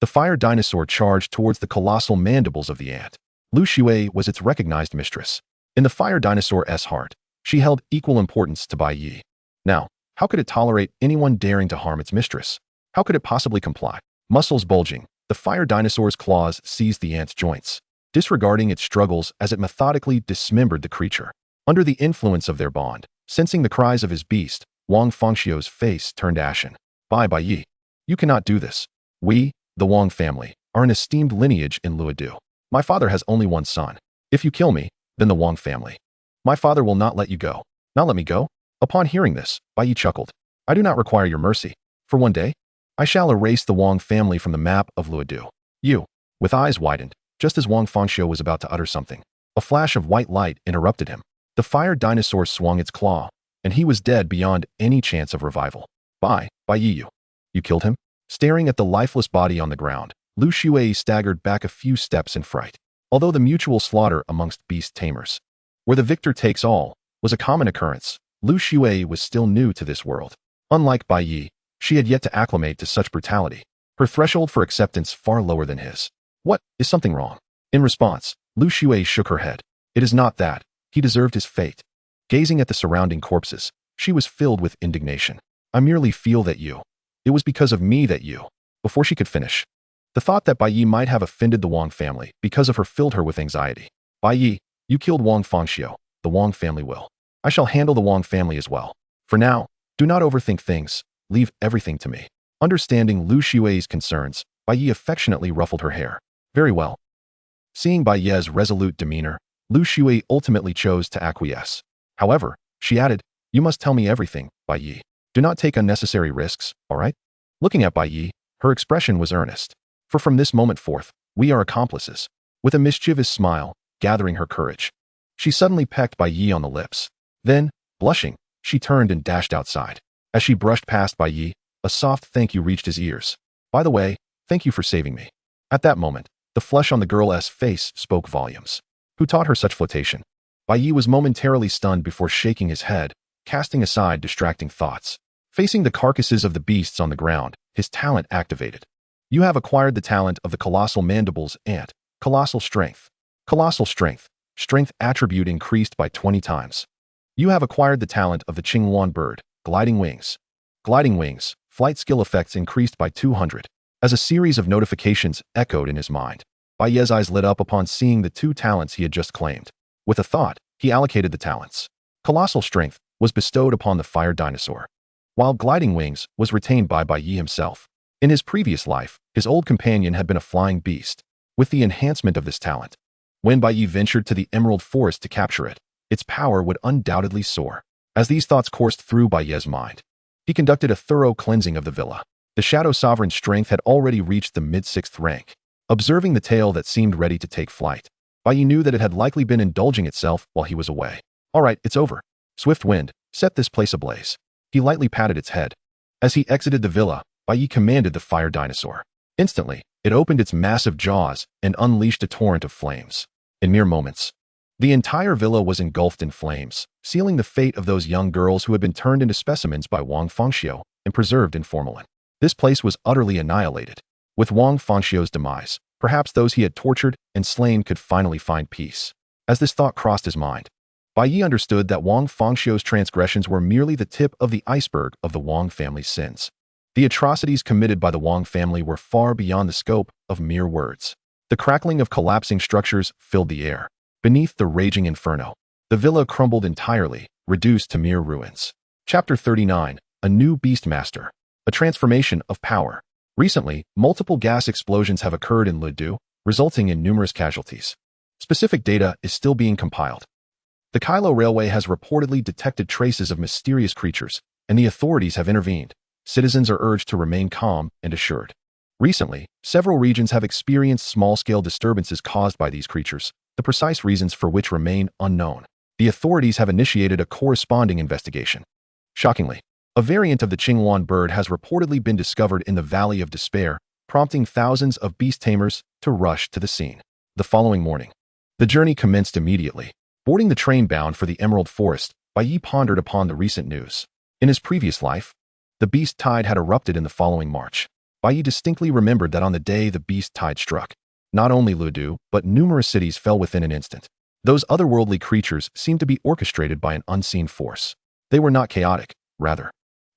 the fire dinosaur charged towards the colossal mandibles of the ant. Lu Shuei was its recognized mistress. In the fire dinosaur's heart, she held equal importance to Bai Ye. Now, how could it tolerate anyone daring to harm its mistress? How could it possibly comply? Muscles bulging, the fire dinosaur's claws seized the ant's joints, disregarding its struggles as it methodically dismembered the creature. Under the influence of their bond, sensing the cries of his beast, Wang Fangxiu's face turned ashen. Bai Ye, you cannot do this. We, the Wang family, are an esteemed lineage in Luodu. My father has only one son. If you kill me, then the Wang family. My father will not let you go. Not let me go? Upon hearing this, Bai Ye chuckled. I do not require your mercy. For one day, I shall erase the Wang family from the map of Luodu. You, with eyes widened, just as Wang Fangxiu was about to utter something, a flash of white light interrupted him. The fire dinosaur swung its claw, and he was dead beyond any chance of revival. Bai Ye, you killed him? Staring at the lifeless body on the ground, Lu Shuei staggered back a few steps in fright. Although the mutual slaughter amongst beast tamers, where the victor takes all, was a common occurrence, Lu Shuei was still new to this world. Unlike Bai Ye, She had yet to acclimate to such brutality, her threshold for acceptance far lower than his. What? Is something wrong? In response, Lu Xue shook her head. It is not that. He deserved his fate. Gazing at the surrounding corpses, she was filled with indignation. I merely feel that you. It was because of me that you. Before she could finish, the thought that Bai Ye might have offended the Wang family because of her filled her with anxiety. Bai Ye, you killed Wang Fangxiu. The Wang family will. I shall handle the Wang family as well. For now, do not overthink things. Leave everything to me. Understanding Lu Xue's concerns, Bai Ye affectionately ruffled her hair. Very well. Seeing Bai Ye's resolute demeanor, Lu Xue ultimately chose to acquiesce. However, she added, you must tell me everything, Bai Ye. Do not take unnecessary risks, all right? Looking at Bai Ye, her expression was earnest. For from this moment forth, we are accomplices. With a mischievous smile, gathering her courage, she suddenly pecked Bai Ye on the lips. Then, blushing, she turned and dashed outside. As she brushed past Bai Ye, a soft thank you reached his ears. By the way, thank you for saving me. At that moment, the flush on the girl's face spoke volumes. Who taught her such flirtation? Bai Ye was momentarily stunned before shaking his head, casting aside distracting thoughts. Facing the carcasses of the beasts on the ground, his talent activated. You have acquired the talent of the colossal mandibles and colossal strength. Colossal strength. Strength attribute increased by 20 times. You have acquired the talent of the Qinghuan bird, gliding wings. Gliding wings. Flight skill effects increased by 200. As a series of notifications echoed in his mind, Bai Ye's eyes lit up upon seeing the two talents he had just claimed. With a thought, he allocated the talents. Colossal strength was bestowed upon the fire dinosaur, while gliding wings was retained by Bai Ye himself. In his previous life, his old companion had been a flying beast. With the enhancement of this talent, when Bai Ye ventured to the Emerald Forest to capture it, its power would undoubtedly soar. As these thoughts coursed through Bai Ye's mind, he conducted a thorough cleansing of the villa. The Shadow Sovereign's strength had already reached the mid-6th rank. Observing the tail that seemed ready to take flight, Bai Ye knew that it had likely been indulging itself while he was away. All right, it's over. Swift wind, set this place ablaze. He lightly patted its head. As he exited the villa, Bai Ye commanded the fire dinosaur. Instantly, it opened its massive jaws and unleashed a torrent of flames. In mere moments, the entire villa was engulfed in flames, sealing the fate of those young girls who had been turned into specimens by Wang Fangxiu and preserved in formalin. This place was utterly annihilated. With Wang Fangxiu's demise, perhaps those he had tortured and slain could finally find peace. As this thought crossed his mind, Bai Ye understood that Wang Fangxiu's transgressions were merely the tip of the iceberg of the Wang family's sins. The atrocities committed by the Wang family were far beyond the scope of mere words. The crackling of collapsing structures filled the air. Beneath the raging inferno, the villa crumbled entirely, reduced to mere ruins. Chapter 39, A New Beastmaster. A transformation of power. Recently, multiple gas explosions have occurred in Ledu, resulting in numerous casualties. Specific data is still being compiled. The Kailo Railway has reportedly detected traces of mysterious creatures, and the authorities have intervened. Citizens are urged to remain calm and assured. Recently, several regions have experienced small-scale disturbances caused by these creatures, the precise reasons for which remain unknown. The authorities have initiated a corresponding investigation. Shockingly, a variant of the Qinghuan bird has reportedly been discovered in the Valley of Despair, prompting thousands of beast tamers to rush to the scene. The following morning, the journey commenced immediately. Boarding the train bound for the Emerald Forest, Bai Ye pondered upon the recent news. In his previous life, the beast tide had erupted in the following March. Bai Ye distinctly remembered that on the day the beast tide struck, not only Ledu, but numerous cities fell within an instant. Those otherworldly creatures seemed to be orchestrated by an unseen force. They were not chaotic, rather.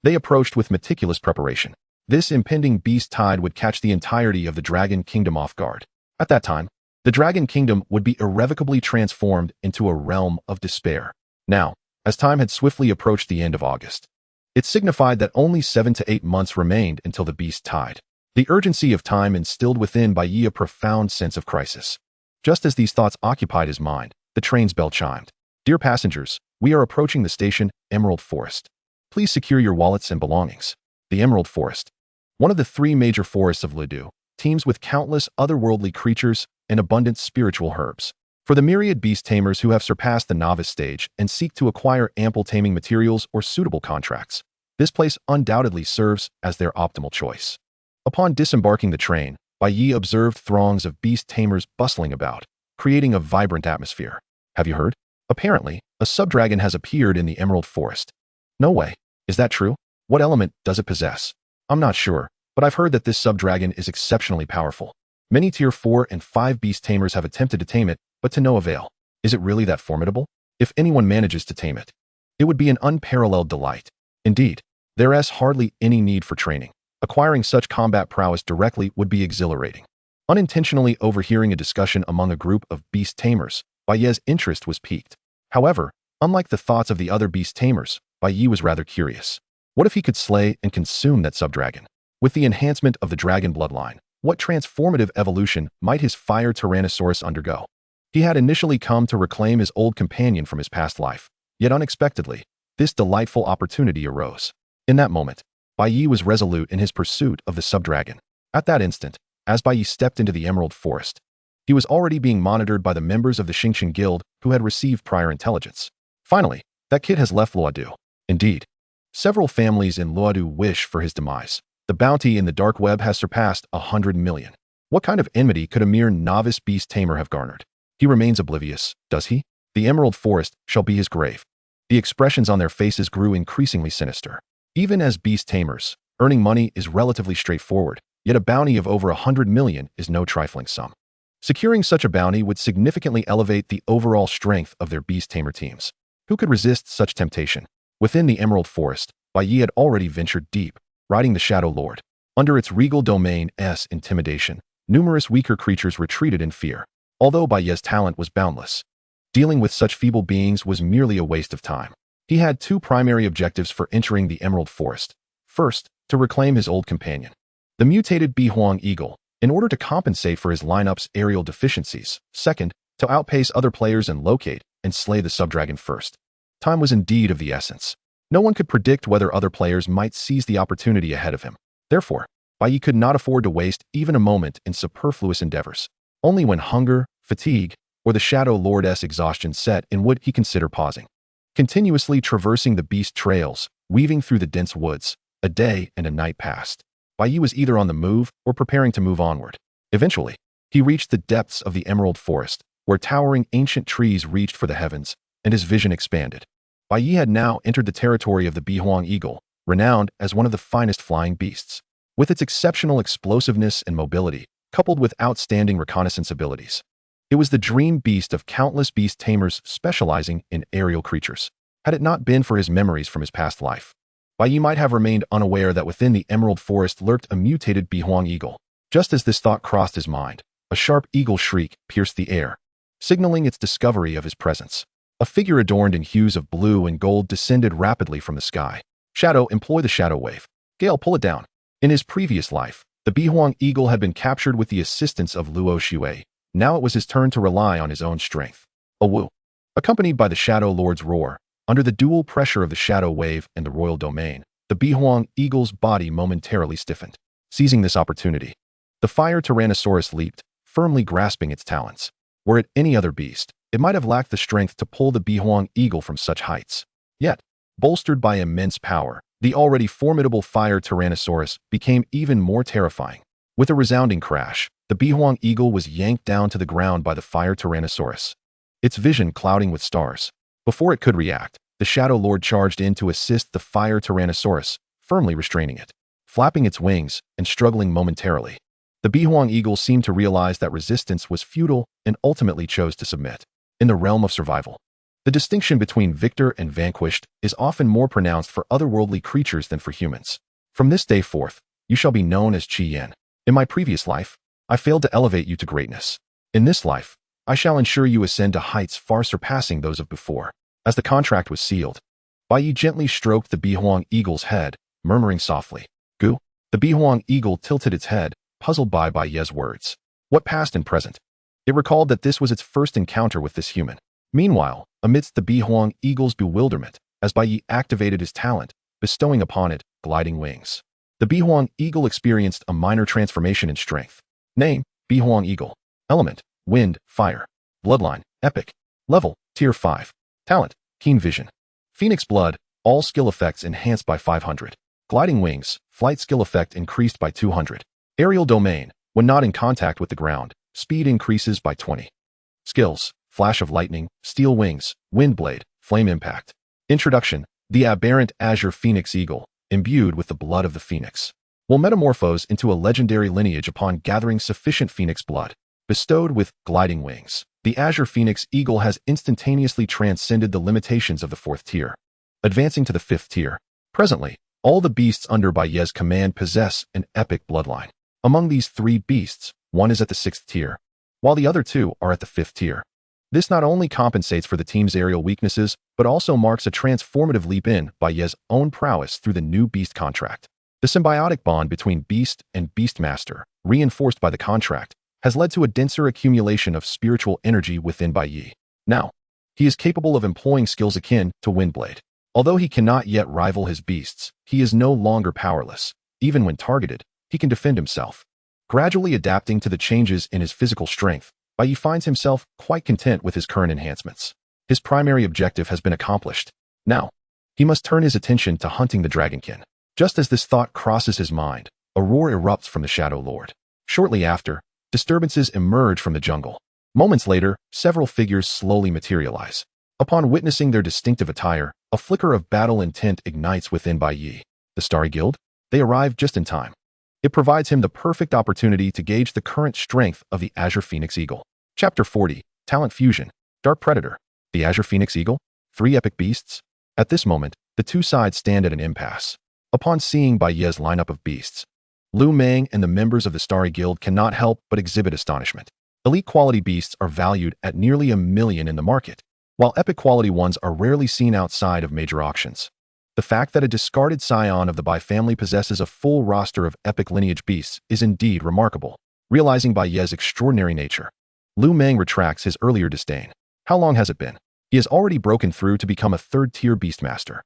They approached with meticulous preparation. This impending beast tide would catch the entirety of the Dragon Kingdom off guard. At that time, the Dragon Kingdom would be irrevocably transformed into a realm of despair. Now, as time had swiftly approached the end of August, it signified that only 7 to 8 months remained until the beast tide. The urgency of time instilled within Bai Ye a profound sense of crisis. Just as these thoughts occupied his mind, the train's bell chimed. Dear passengers, we are approaching the station, Emerald Forest. Please secure your wallets and belongings. The Emerald Forest, one of the 3 major forests of Ledu, teems with countless otherworldly creatures and abundant spiritual herbs. For the myriad beast tamers who have surpassed the novice stage and seek to acquire ample taming materials or suitable contracts, this place undoubtedly serves as their optimal choice. Upon disembarking the train, Bai Ye observed throngs of beast tamers bustling about, creating a vibrant atmosphere. Have you heard? Apparently, a subdragon has appeared in the Emerald Forest. No way. Is that true? What element does it possess? I'm not sure, but I've heard that this sub-dragon is exceptionally powerful. Many Tier 4 and 5 beast tamers have attempted to tame it, but to no avail. Is it really that formidable? If anyone manages to tame it, it would be an unparalleled delight. Indeed, there is hardly any need for training. Acquiring such combat prowess directly would be exhilarating. Unintentionally overhearing a discussion among a group of beast tamers, Bai Ye's interest was piqued. However, unlike the thoughts of the other beast tamers, Bai Ye was rather curious. What if he could slay and consume that sub-dragon? With the enhancement of the dragon bloodline, what transformative evolution might his fire Tyrannosaurus undergo? He had initially come to reclaim his old companion from his past life, yet unexpectedly, this delightful opportunity arose. In that moment, Bai Ye was resolute in his pursuit of the sub-dragon. At that instant, as Bai Ye stepped into the Emerald Forest, he was already being monitored by the members of the Xingqian Guild who had received prior intelligence. Finally, that kid has left Luodu. Indeed, several families in Luodu wish for his demise. The bounty in the dark web has surpassed 100 million. What kind of enmity could a mere novice beast tamer have garnered? He remains oblivious, does he? The Emerald Forest shall be his grave. The expressions on their faces grew increasingly sinister. Even as beast tamers, earning money is relatively straightforward, yet a bounty of over 100 million is no trifling sum. Securing such a bounty would significantly elevate the overall strength of their beast tamer teams. Who could resist such temptation? Within the Emerald Forest, Bai Ye had already ventured deep, riding the Shadow Lord. Under its regal domain's intimidation, numerous weaker creatures retreated in fear. Although Bai Ye's talent was boundless, dealing with such feeble beings was merely a waste of time. He had two primary objectives for entering the Emerald Forest. First, to reclaim his old companion, the mutated Bihuang Eagle, in order to compensate for his lineup's aerial deficiencies. Second, to outpace other players and locate and slay the sub-dragon first. Time was indeed of the essence. No one could predict whether other players might seize the opportunity ahead of him. Therefore, Bai Ye could not afford to waste even a moment in superfluous endeavors. Only when hunger, fatigue, or the Shadow Lord's exhaustion set in would he consider pausing. Continuously traversing the beast trails, weaving through the dense woods, a day and a night passed. Bai Ye was either on the move or preparing to move onward. Eventually, he reached the depths of the Emerald Forest, where towering ancient trees reached for the heavens, and his vision expanded. Bai Ye had now entered the territory of the Bihuang Eagle, renowned as one of the finest flying beasts. With its exceptional explosiveness and mobility, coupled with outstanding reconnaissance abilities, it was the dream beast of countless beast tamers specializing in aerial creatures. Had it not been for his memories from his past life, Bai Ye might have remained unaware that within the Emerald Forest lurked a mutated Bihuang Eagle. Just as this thought crossed his mind, a sharp eagle shriek pierced the air, signaling its discovery of his presence. A figure adorned in hues of blue and gold descended rapidly from the sky. Shadow, employ the shadow wave. Gale, pull it down. In his previous life, the Bihuang Eagle had been captured with the assistance of Luo Shui. Now it was his turn to rely on his own strength. A woo. Accompanied by the Shadow Lord's roar, under the dual pressure of the shadow wave and the royal domain, the Bihuang Eagle's body momentarily stiffened. Seizing this opportunity, the fire Tyrannosaurus leaped, firmly grasping its talons. Were it any other beast, it might have lacked the strength to pull the Bihuang Eagle from such heights. Yet, bolstered by immense power, the already formidable fire Tyrannosaurus became even more terrifying. With a resounding crash, the Bihuang Eagle was yanked down to the ground by the fire Tyrannosaurus, its vision clouding with stars. Before it could react, the Shadow Lord charged in to assist the fire Tyrannosaurus, firmly restraining it. Flapping its wings and struggling momentarily, the Bihuang Eagle seemed to realize that resistance was futile and ultimately chose to submit. In the realm of survival, the distinction between victor and vanquished is often more pronounced for otherworldly creatures than for humans. From this day forth, you shall be known as Qi Yan. In my previous life, I failed to elevate you to greatness. In this life, I shall ensure you ascend to heights far surpassing those of before. As the contract was sealed, Bai Ye gently stroked the Bihuang Eagle's head, murmuring softly, "Gu." The Bihuang Eagle tilted its head, puzzled by Bai Ye's words. What past and present? It recalled that this was its first encounter with this human. Meanwhile, amidst the Bihuang Eagle's bewilderment, as Bai Ye activated his talent, bestowing upon it gliding wings, the Bihuang Eagle experienced a minor transformation in strength. Name, Bihuang Eagle. Element, wind, fire. Bloodline, epic. Level, tier 5. Talent, keen vision. Phoenix blood, all skill effects enhanced by 500. Gliding wings, flight skill effect increased by 200. Aerial domain, when not in contact with the ground, speed increases by 20. Skills, flash of lightning, steel wings, wind blade, flame impact. Introduction, the aberrant azure phoenix eagle, imbued with the blood of the phoenix. will metamorphose into a legendary lineage upon gathering sufficient phoenix blood. Bestowed with gliding wings, the Azure Phoenix Eagle has instantaneously transcended the limitations of the 4th tier, advancing to the 5th tier. Presently, all the beasts under Bai Ye's command possess an epic bloodline. Among these 3 beasts, one is at the 6th tier, while the other 2 are at the 5th tier. This not only compensates for the team's aerial weaknesses, but also marks a transformative leap in Bai Ye's own prowess through the new beast contract. The symbiotic bond between Beast and Beastmaster, reinforced by the contract, has led to a denser accumulation of spiritual energy within Bai Ye. Now, he is capable of employing skills akin to Windblade. Although he cannot yet rival his beasts, he is no longer powerless. Even when targeted, he can defend himself. Gradually adapting to the changes in his physical strength, Bai Ye finds himself quite content with his current enhancements. His primary objective has been accomplished. Now, he must turn his attention to hunting the Dragonkin. Just as this thought crosses his mind, a roar erupts from the Shadow Lord. Shortly after, disturbances emerge from the jungle. Moments later, several figures slowly materialize. Upon witnessing their distinctive attire, a flicker of battle intent ignites within Bai Ye. The Starry Guild? They arrive just in time. It provides him the perfect opportunity to gauge the current strength of the Azure Phoenix Eagle. Chapter 40, Talent Fusion, Dark Predator. The Azure Phoenix Eagle? 3 epic beasts? At this moment, the 2 sides stand at an impasse. Upon seeing Bai Ye's lineup of beasts, Lu Meng and the members of the Starry Guild cannot help but exhibit astonishment. Elite quality beasts are valued at nearly $1 million in the market, while epic quality ones are rarely seen outside of major auctions. The fact that a discarded scion of the Bai family possesses a full roster of epic lineage beasts is indeed remarkable. Realizing Bai Ye's extraordinary nature, Lu Meng retracts his earlier disdain. How long has it been? He has already broken through to become a 3rd-tier beastmaster.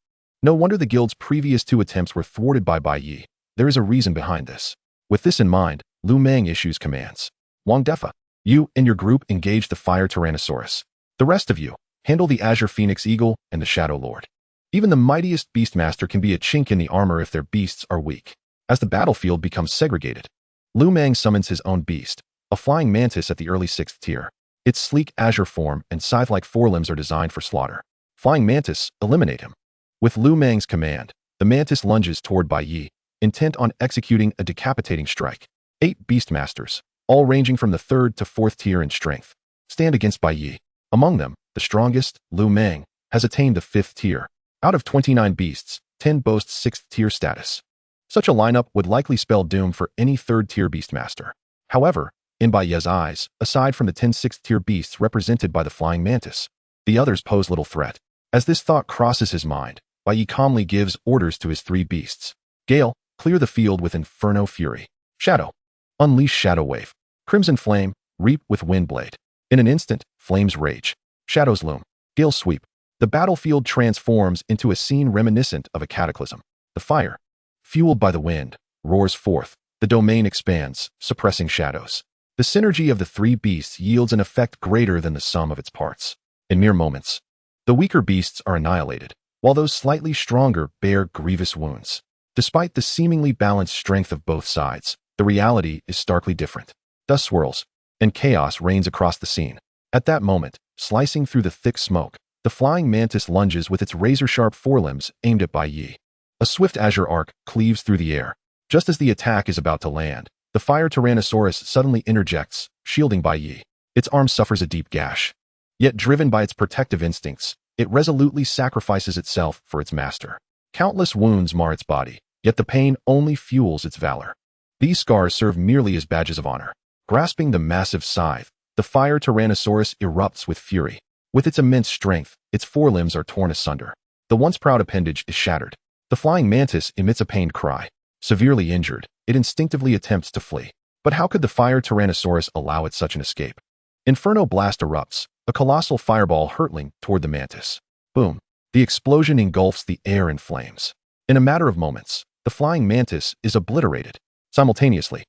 No wonder the guild's previous 2 attempts were thwarted by Bai Ye. There is a reason behind this. With this in mind, Lu Meng issues commands. Wang Defa, you and your group engage the Fire Tyrannosaurus. The rest of you, handle the Azure Phoenix Eagle and the Shadow Lord. Even the mightiest Beastmaster can be a chink in the armor if their beasts are weak. As the battlefield becomes segregated, Lu Meng summons his own beast, a flying mantis at the early 6th tier. Its sleek azure form and scythe-like forelimbs are designed for slaughter. Flying mantis, eliminate him. With Lu Meng's command, the mantis lunges toward Bai Ye, intent on executing a decapitating strike. 8 Beastmasters, all ranging from the 3rd to 4th tier in strength, stand against Bai Ye. Among them, the strongest, Lu Meng, has attained the 5th tier. Out of 29 beasts, 10 boast 6th tier status. Such a lineup would likely spell doom for any 3rd-tier beastmaster. However, in Bai Ye's eyes, aside from the 10 6th-tier beasts represented by the flying mantis, the others pose little threat. As this thought crosses his mind, Bai Ye calmly gives orders to his 3 beasts. Gale, clear the field with Inferno Fury. Shadow, unleash Shadow Wave. Crimson Flame, reap with Windblade. In an instant, flames rage. Shadows loom. Gale sweep. The battlefield transforms into a scene reminiscent of a cataclysm. The fire, fueled by the wind, roars forth. The domain expands, suppressing shadows. The synergy of the 3 beasts yields an effect greater than the sum of its parts. In mere moments, the weaker beasts are annihilated, while those slightly stronger bear grievous wounds. Despite the seemingly balanced strength of both sides, the reality is starkly different. Dust swirls, and chaos reigns across the scene. At that moment, slicing through the thick smoke, the flying mantis lunges with its razor-sharp forelimbs aimed at Bai Ye. A swift azure arc cleaves through the air. Just as the attack is about to land, the Fire Tyrannosaurus suddenly interjects, shielding Bai Ye. Its arm suffers a deep gash. Yet driven by its protective instincts, it resolutely sacrifices itself for its master. Countless wounds mar its body, yet the pain only fuels its valor. These scars serve merely as badges of honor. Grasping the massive scythe, the Fire Tyrannosaurus erupts with fury. With its immense strength, its forelimbs are torn asunder. The once proud appendage is shattered. The flying mantis emits a pained cry. Severely injured, it instinctively attempts to flee. But how could the Fire Tyrannosaurus allow it such an escape? Inferno Blast erupts, a colossal fireball hurtling toward the mantis. Boom! The explosion engulfs the air in flames. In a matter of moments, the flying mantis is obliterated. Simultaneously,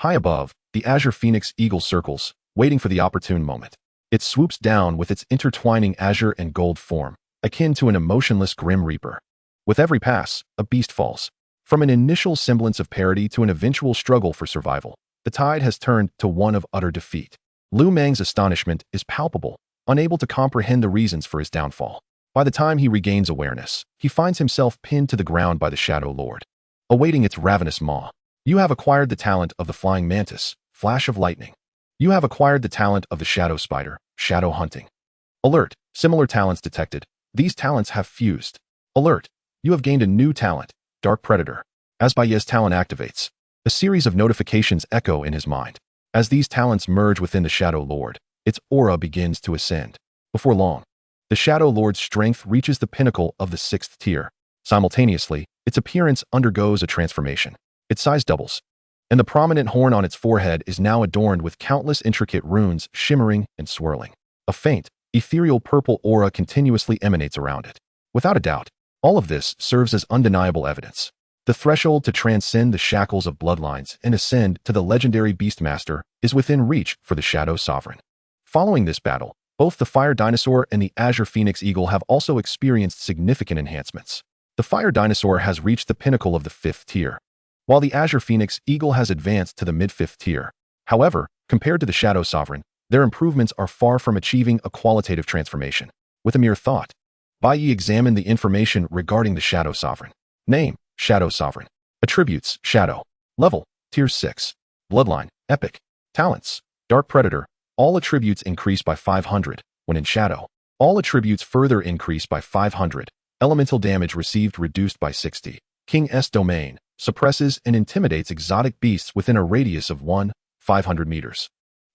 high above, the Azure Phoenix Eagle circles, waiting for the opportune moment. It swoops down with its intertwining azure and gold form, akin to an emotionless Grim Reaper. With every pass, a beast falls. From an initial semblance of parity to an eventual struggle for survival, the tide has turned to one of utter defeat. Lu Meng's astonishment is palpable, unable to comprehend the reasons for his downfall. By the time he regains awareness, he finds himself pinned to the ground by the Shadow Lord, awaiting its ravenous maw. You have acquired the talent of the flying mantis, flash of lightning. You have acquired the talent of the shadow spider, shadow hunting. Alert, similar talents detected. These talents have fused. Alert, you have gained a new talent, dark predator. As Bai Ye's talent activates, a series of notifications echo in his mind. As these talents merge within the Shadow Lord, its aura begins to ascend. Before long, the Shadow Lord's strength reaches the pinnacle of the 6th tier. Simultaneously, its appearance undergoes a transformation. Its size doubles, and the prominent horn on its forehead is now adorned with countless intricate runes shimmering and swirling. A faint, ethereal purple aura continuously emanates around it. Without a doubt, all of this serves as undeniable evidence. The threshold to transcend the shackles of bloodlines and ascend to the legendary Beastmaster is within reach for the Shadow Sovereign. Following this battle, both the Fire Dinosaur and the Azure Phoenix Eagle have also experienced significant enhancements. The Fire Dinosaur has reached the pinnacle of the 5th tier, while the Azure Phoenix Eagle has advanced to the mid-5th tier. However, compared to the Shadow Sovereign, their improvements are far from achieving a qualitative transformation. With a mere thought, Bai Ye examined the information regarding the Shadow Sovereign. Name, Shadow Sovereign. Attributes, Shadow. Level, Tier 6. Bloodline, Epic. Talents, Dark Predator. All attributes increase by 500 when in Shadow. All attributes further increase by 500. Elemental damage received reduced by 60. King's Domain. Suppresses and intimidates exotic beasts within a radius of 500 meters.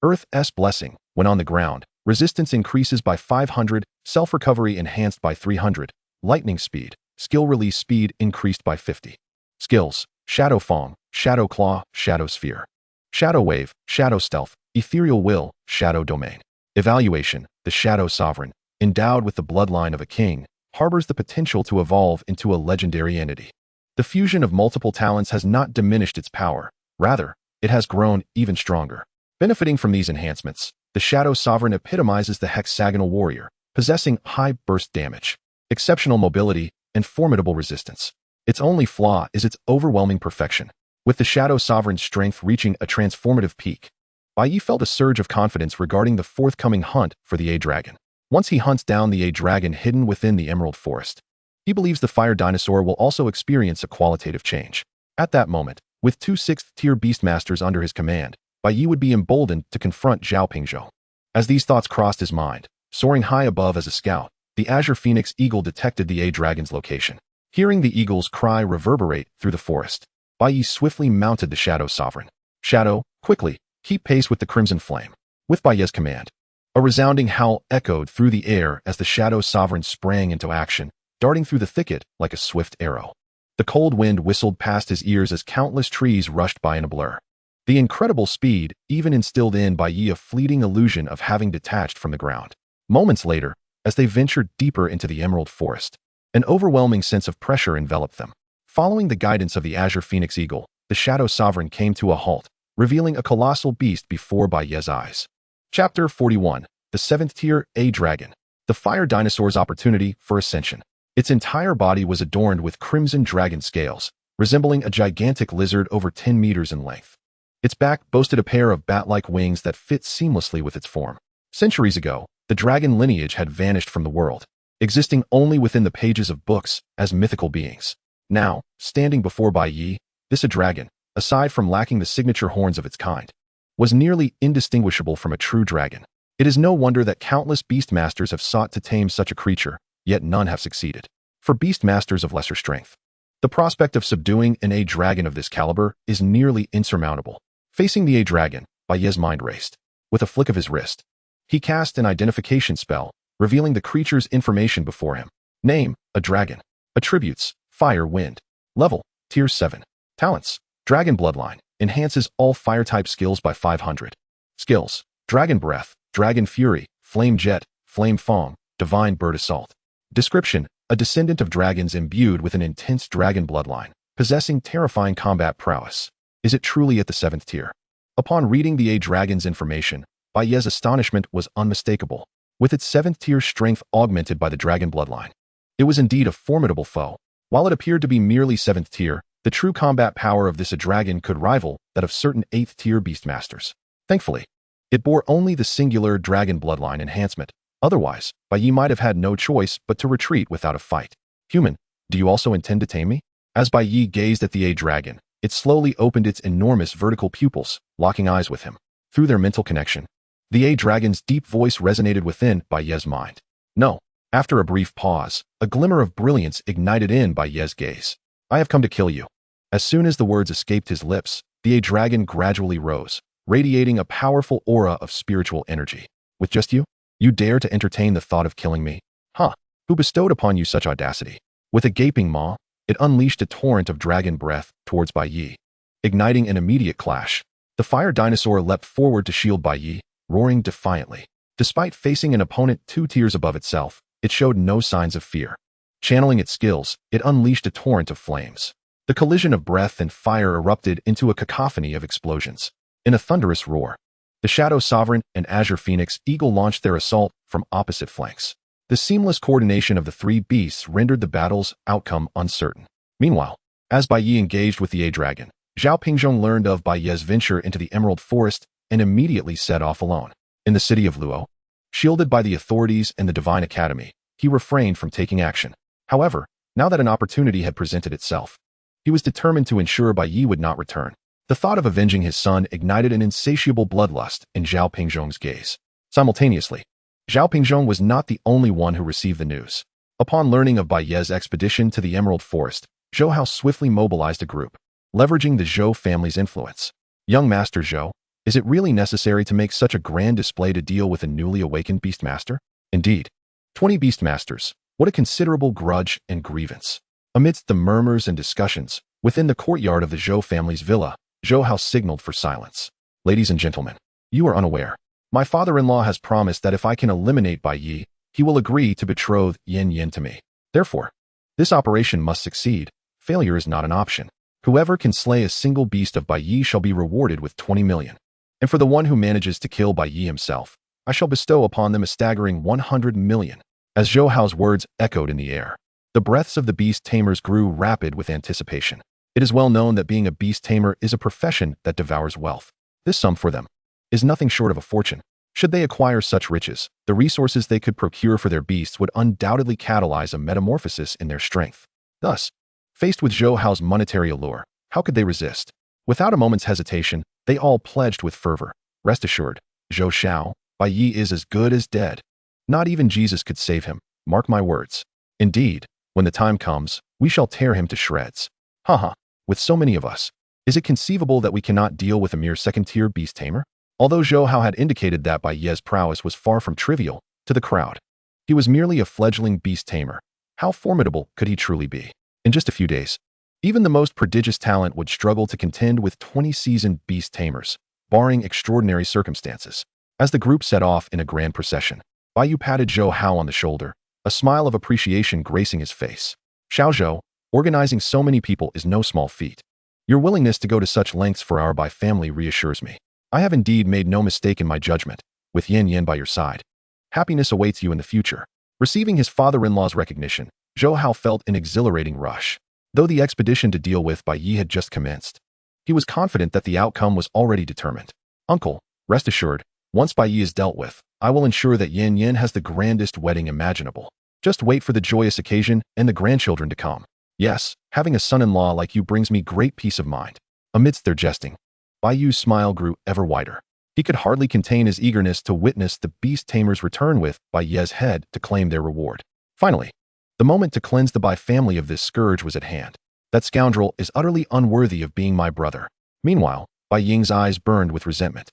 Earth's Blessing. When on the ground, resistance increases by 500, self-recovery enhanced by 300, lightning speed, skill release speed increased by 50. Skills, Shadow Fong, Shadow Claw, Shadow Sphere. Shadow Wave, Shadow Stealth, Ethereal Will, Shadow Domain. Evaluation, the Shadow Sovereign, endowed with the bloodline of a king, harbors the potential to evolve into a legendary entity. The fusion of multiple talents has not diminished its power. Rather, it has grown even stronger. Benefiting from these enhancements, the Shadow Sovereign epitomizes the hexagonal warrior, possessing high burst damage, exceptional mobility, and formidable resistance. Its only flaw is its overwhelming perfection. With the Shadow Sovereign's strength reaching a transformative peak, Bai Ye felt a surge of confidence regarding the forthcoming hunt for the A-Dragon. Once he hunts down the A-Dragon hidden within the Emerald Forest, he believes the Fire Dinosaur will also experience a qualitative change. At that moment, with 2 6th-tier Beastmasters under his command, Bai Ye would be emboldened to confront Zhao Pingzhou. As these thoughts crossed his mind, soaring high above as a scout, the Azure Phoenix Eagle detected the A-Dragon's location. Hearing the eagle's cry reverberate through the forest, Bai Ye swiftly mounted the Shadow Sovereign. Shadow, quickly, keep pace with the Crimson Flame. With Bai Ye's command, a resounding howl echoed through the air as the Shadow Sovereign sprang into action, darting through the thicket like a swift arrow. The cold wind whistled past his ears as countless trees rushed by in a blur. The incredible speed even instilled in Bai Ye a fleeting illusion of having detached from the ground. Moments later, as they ventured deeper into the Emerald Forest, an overwhelming sense of pressure enveloped them. Following the guidance of the Azure Phoenix Eagle, the Shadow Sovereign came to a halt, revealing a colossal beast before Bai Ye's eyes. Chapter 41. The 7th Tier A-Dragon. The Fire Dinosaur's Opportunity for Ascension. Its entire body was adorned with crimson dragon scales, resembling a gigantic lizard over 10 meters in length. Its back boasted a pair of bat-like wings that fit seamlessly with its form. Centuries ago, the dragon lineage had vanished from the world, existing only within the pages of books as mythical beings. Now, standing before Bai Ye, this A-Dragon, aside from lacking the signature horns of its kind, was nearly indistinguishable from a true dragon. It is no wonder that countless beastmasters have sought to tame such a creature, yet none have succeeded. For beastmasters of lesser strength, the prospect of subduing an A-Dragon of this caliber is nearly insurmountable. Facing the A-Dragon, Bai Ye's mind raced. With a flick of his wrist, he cast an identification spell, revealing the creature's information before him. Name, A-Dragon. Attributes, Fire Wind. Level, Tier 7. Talents, Dragon Bloodline. Enhances all fire-type skills by 500. Skills, Dragon Breath, Dragon Fury, Flame Jet, Flame Fong, Divine Bird Assault. Description, a descendant of dragons imbued with an intense dragon bloodline, possessing terrifying combat prowess. Is it truly at the 7th tier? Upon reading the A-Dragon's information, Bai Ye's astonishment was unmistakable. With its 7th tier strength augmented by the dragon bloodline, it was indeed a formidable foe. While it appeared to be merely 7th tier, the true combat power of this A-Dragon could rival that of certain 8th tier beastmasters. Thankfully, it bore only the singular dragon bloodline enhancement. Otherwise, Bai Ye might have had no choice but to retreat without a fight. Human, do you also intend to tame me? As Bai Ye gazed at the A-Dragon, It slowly opened its enormous vertical pupils, locking eyes with him. Through their mental connection, the A-Dragon's deep voice resonated within Bai Ye's mind. No. After a brief pause, a glimmer of brilliance ignited in Bai Ye's gaze. I have come to kill you. As soon as the words escaped his lips, the A-Dragon gradually rose, radiating a powerful aura of spiritual energy. With just you? You dare to entertain the thought of killing me? Huh? Who bestowed upon you such audacity? With a gaping maw, it unleashed a torrent of dragon breath towards Bai Ye. Igniting an immediate clash, the fire dinosaur leapt forward to shield Bai Ye, roaring defiantly. Despite facing an opponent 2 tiers above itself, it showed no signs of fear. Channeling its skills, it unleashed a torrent of flames. The collision of breath and fire erupted into a cacophony of explosions. In a thunderous roar, the Shadow Sovereign and Azure Phoenix Eagle launched their assault from opposite flanks. The seamless coordination of the 3 beasts rendered the battle's outcome uncertain. Meanwhile, as Bai Ye engaged with the A-Dragon, Zhao Pingzhong learned of Bai Ye's venture into the Emerald Forest and immediately set off alone. In the city of Luo, shielded by the authorities and the Divine Academy, he refrained from taking action. However, now that an opportunity had presented itself, he was determined to ensure Bai Ye would not return. The thought of avenging his son ignited an insatiable bloodlust in Zhao Pingzhong's gaze. Simultaneously, Zhao Pingzhong was not the only one who received the news. Upon learning of Bai Ye's expedition to the Emerald Forest, Zhou Hao swiftly mobilized a group, leveraging the Zhou family's influence. Young Master Zhou, is it really necessary to make such a grand display to deal with a newly awakened Beastmaster? Indeed. 20 Beastmasters, what a considerable grudge and grievance. Amidst the murmurs and discussions, within the courtyard of the Zhou family's villa, Zhou Hao signaled for silence. Ladies and gentlemen, you are unaware. My father-in-law has promised that if I can eliminate Bai Ye, he will agree to betroth Yin Yin to me. Therefore, this operation must succeed. Failure is not an option. Whoever can slay a single beast of Bai Ye shall be rewarded with 20 million. And for the one who manages to kill Bai Ye himself, I shall bestow upon them a staggering 100 million. As Zhou Hao's words echoed in the air, the breaths of the beast tamers grew rapid with anticipation. It is well known that being a beast tamer is a profession that devours wealth. This sum for them is nothing short of a fortune. Should they acquire such riches, the resources they could procure for their beasts would undoubtedly catalyze a metamorphosis in their strength. Thus, faced with Zhou Hao's monetary allure, how could they resist? Without a moment's hesitation, they all pledged with fervor. Rest assured, Zhou Xiao, Bai Ye is as good as dead. Not even Jesus could save him, mark my words. Indeed, when the time comes, we shall tear him to shreds. Haha, with so many of us, is it conceivable that we cannot deal with a mere second-tier beast tamer? Although Zhou Hao had indicated that Bai Ye's prowess was far from trivial to the crowd, he was merely a fledgling beast tamer. How formidable could he truly be? In just a few days, even the most prodigious talent would struggle to contend with 20 seasoned beast tamers, barring extraordinary circumstances. As the group set off in a grand procession, Bai Yu patted Zhou Hao on the shoulder, a smile of appreciation gracing his face. Xiao Zhou, organizing so many people is no small feat. Your willingness to go to such lengths for our Bai family reassures me. I have indeed made no mistake in my judgment. With Yin Yin by your side, happiness awaits you in the future. Receiving his father-in-law's recognition, Zhou Hao felt an exhilarating rush. Though the expedition to deal with Bai Ye had just commenced, he was confident that the outcome was already determined. Uncle, rest assured, once Bai Ye is dealt with, I will ensure that Yin Yin has the grandest wedding imaginable. Just wait for the joyous occasion and the grandchildren to come. Yes, having a son-in-law like you brings me great peace of mind. Amidst their jesting, Bai Yu's smile grew ever wider. He could hardly contain his eagerness to witness the beast tamer's return with Bai Ye's head to claim their reward. Finally, the moment to cleanse the Bai family of this scourge was at hand. That scoundrel is utterly unworthy of being my brother. Meanwhile, Bai Ying's eyes burned with resentment.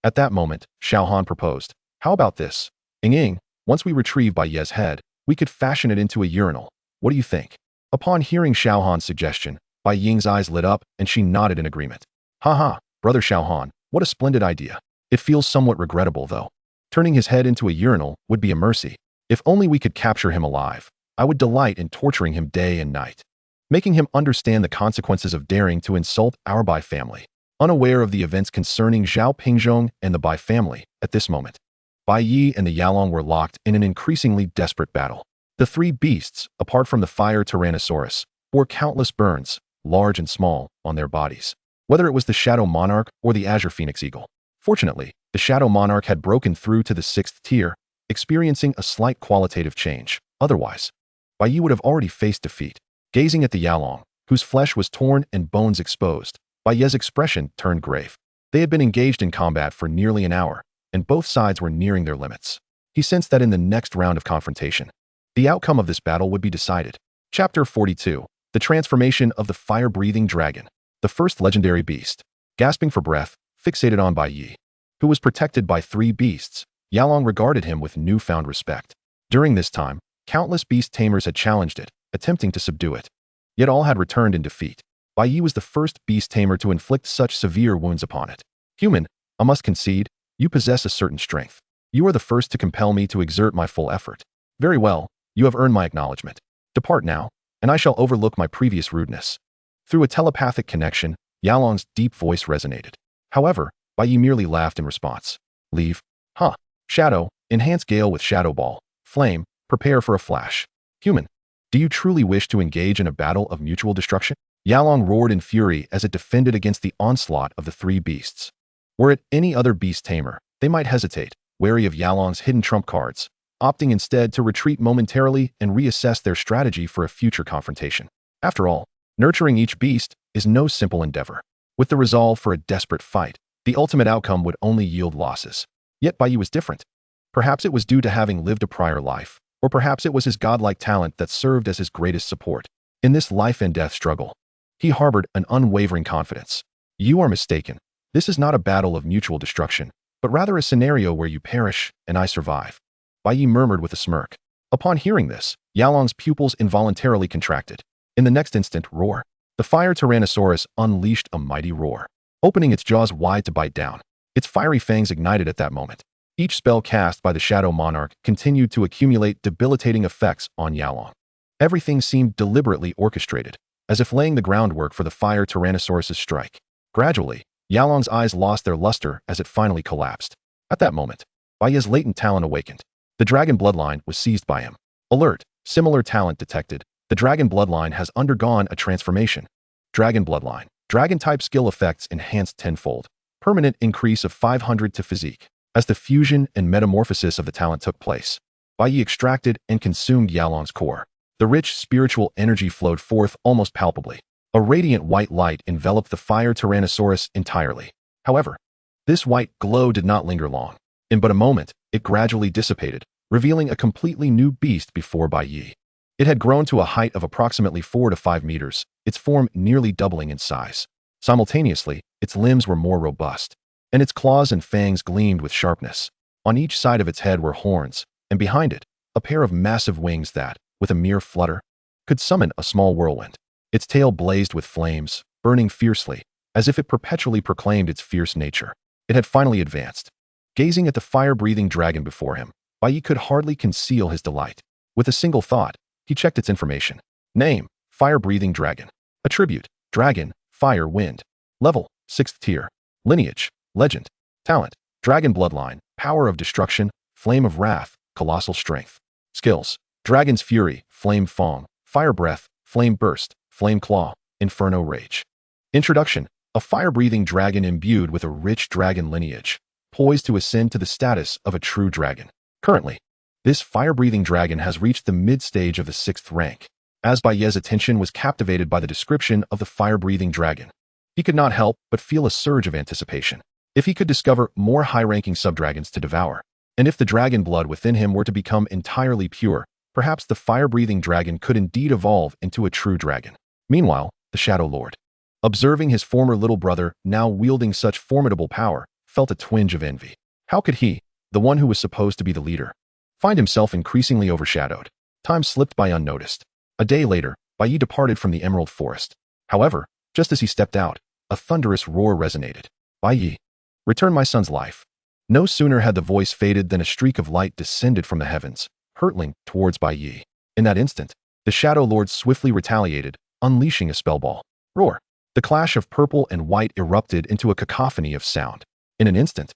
At that moment, Xiao Han proposed. How about this? Ying, once we retrieve Bai Ye's head, we could fashion it into a urinal. What do you think? Upon hearing Xiao Han's suggestion, Bai Ying's eyes lit up and she nodded in agreement. Haha, brother Xiao Han, what a splendid idea. It feels somewhat regrettable though. Turning his head into a urinal would be a mercy. If only we could capture him alive, I would delight in torturing him day and night, making him understand the consequences of daring to insult our Bai family. Unaware of the events concerning Zhao Pingzhong and the Bai family, at this moment, Bai Ye and the Yalong were locked in an increasingly desperate battle. The 3 beasts, apart from the fire Tyrannosaurus, bore countless burns, large and small, on their bodies, whether it was the Shadow Monarch or the Azure Phoenix Eagle. Fortunately, the Shadow Monarch had broken through to the 6th tier, experiencing a slight qualitative change. Otherwise, Bai Ye would have already faced defeat. Gazing at the Yalong, whose flesh was torn and bones exposed. Bai Ye's expression turned grave. They had been engaged in combat for nearly an hour, and both sides were nearing their limits. He sensed that in the next round of confrontation, the outcome of this battle would be decided. Chapter 42. The Transformation of the Fire-Breathing Dragon. The first legendary beast. Gasping for breath, fixated on Bai Ye, who was protected by 3 beasts, Yalong regarded him with newfound respect. During this time, countless beast tamers had challenged it, attempting to subdue it. Yet all had returned in defeat. Bai Ye was the first beast tamer to inflict such severe wounds upon it. Human, I must concede, you possess a certain strength. You are the first to compel me to exert my full effort. Very well, you have earned my acknowledgement. Depart now, and I shall overlook my previous rudeness. Through a telepathic connection, Yalong's deep voice resonated. However, Bai Ye merely laughed in response. Leave? Huh. Shadow, enhance gale with shadow ball. Flame, prepare for a flash. Human, do you truly wish to engage in a battle of mutual destruction? Yalong roared in fury as it defended against the onslaught of the 3 beasts. Were it any other beast tamer, they might hesitate, wary of Yalong's hidden trump cards, opting instead to retreat momentarily and reassess their strategy for a future confrontation. After all, nurturing each beast is no simple endeavor. With the resolve for a desperate fight, the ultimate outcome would only yield losses. Yet Bai Ye was different. Perhaps it was due to having lived a prior life, or perhaps it was his godlike talent that served as his greatest support. In this life and death struggle, he harbored an unwavering confidence. You are mistaken. This is not a battle of mutual destruction, but rather a scenario where you perish and I survive. Bai Ye murmured with a smirk. Upon hearing this, Yalong's pupils involuntarily contracted. In the next instant, roar. The fire Tyrannosaurus unleashed a mighty roar, opening its jaws wide to bite down. Its fiery fangs ignited at that moment. Each spell cast by the Shadow Monarch continued to accumulate debilitating effects on Yalong. Everything seemed deliberately orchestrated, as if laying the groundwork for the fire Tyrannosaurus's strike. Gradually, Yalong's eyes lost their luster as it finally collapsed. At that moment, Bai Ye's latent talent awakened. The dragon bloodline was seized by him. Alert! Similar talent detected. The dragon bloodline has undergone a transformation. Dragon bloodline. Dragon-type skill effects enhanced tenfold. Permanent increase of 500 to physique. As the fusion and metamorphosis of the talent took place, Bai Ye extracted and consumed Yalong's core. The rich spiritual energy flowed forth almost palpably. A radiant white light enveloped the fire Tyrannosaurus entirely. However, this white glow did not linger long. In but a moment, it gradually dissipated, revealing a completely new beast before Bai Ye. It had grown to a height of approximately 4 to 5 meters, its form nearly doubling in size. Simultaneously, its limbs were more robust, and its claws and fangs gleamed with sharpness. On each side of its head were horns, and behind it, a pair of massive wings that, with a mere flutter, could summon a small whirlwind. Its tail blazed with flames, burning fiercely, as if it perpetually proclaimed its fierce nature. It had finally advanced. Gazing at the fire-breathing dragon before him, Bai Ye could hardly conceal his delight. With a single thought, he checked its information. Name, fire-breathing dragon. Attribute, dragon, fire, wind. Level, 6th tier. Lineage, legend. Talent, dragon bloodline, power of destruction, flame of wrath, colossal strength. Skills, dragon's fury, flame fong, fire breath, flame burst, flame claw, inferno rage. Introduction, a fire-breathing dragon imbued with a rich dragon lineage, poised to ascend to the status of a true dragon. Currently, this fire-breathing dragon has reached the mid-stage of the 6th rank. As Bai Ye's attention was captivated by the description of the fire-breathing dragon, he could not help but feel a surge of anticipation. If he could discover more high-ranking subdragons to devour, and if the dragon blood within him were to become entirely pure, perhaps the fire-breathing dragon could indeed evolve into a true dragon. Meanwhile, the Shadow Lord, observing his former little brother now wielding such formidable power, felt a twinge of envy. How could he, the one who was supposed to be the leader, find himself increasingly overshadowed? Time slipped by unnoticed. A day later, Bai Ye departed from the Emerald Forest. However, just as he stepped out, a thunderous roar resonated. Bai Ye, return my son's life. No sooner had the voice faded than a streak of light descended from the heavens, hurtling towards Bai Ye. In that instant, the Shadow Lord swiftly retaliated, unleashing a spellball. Roar! The clash of purple and white erupted into a cacophony of sound. In an instant,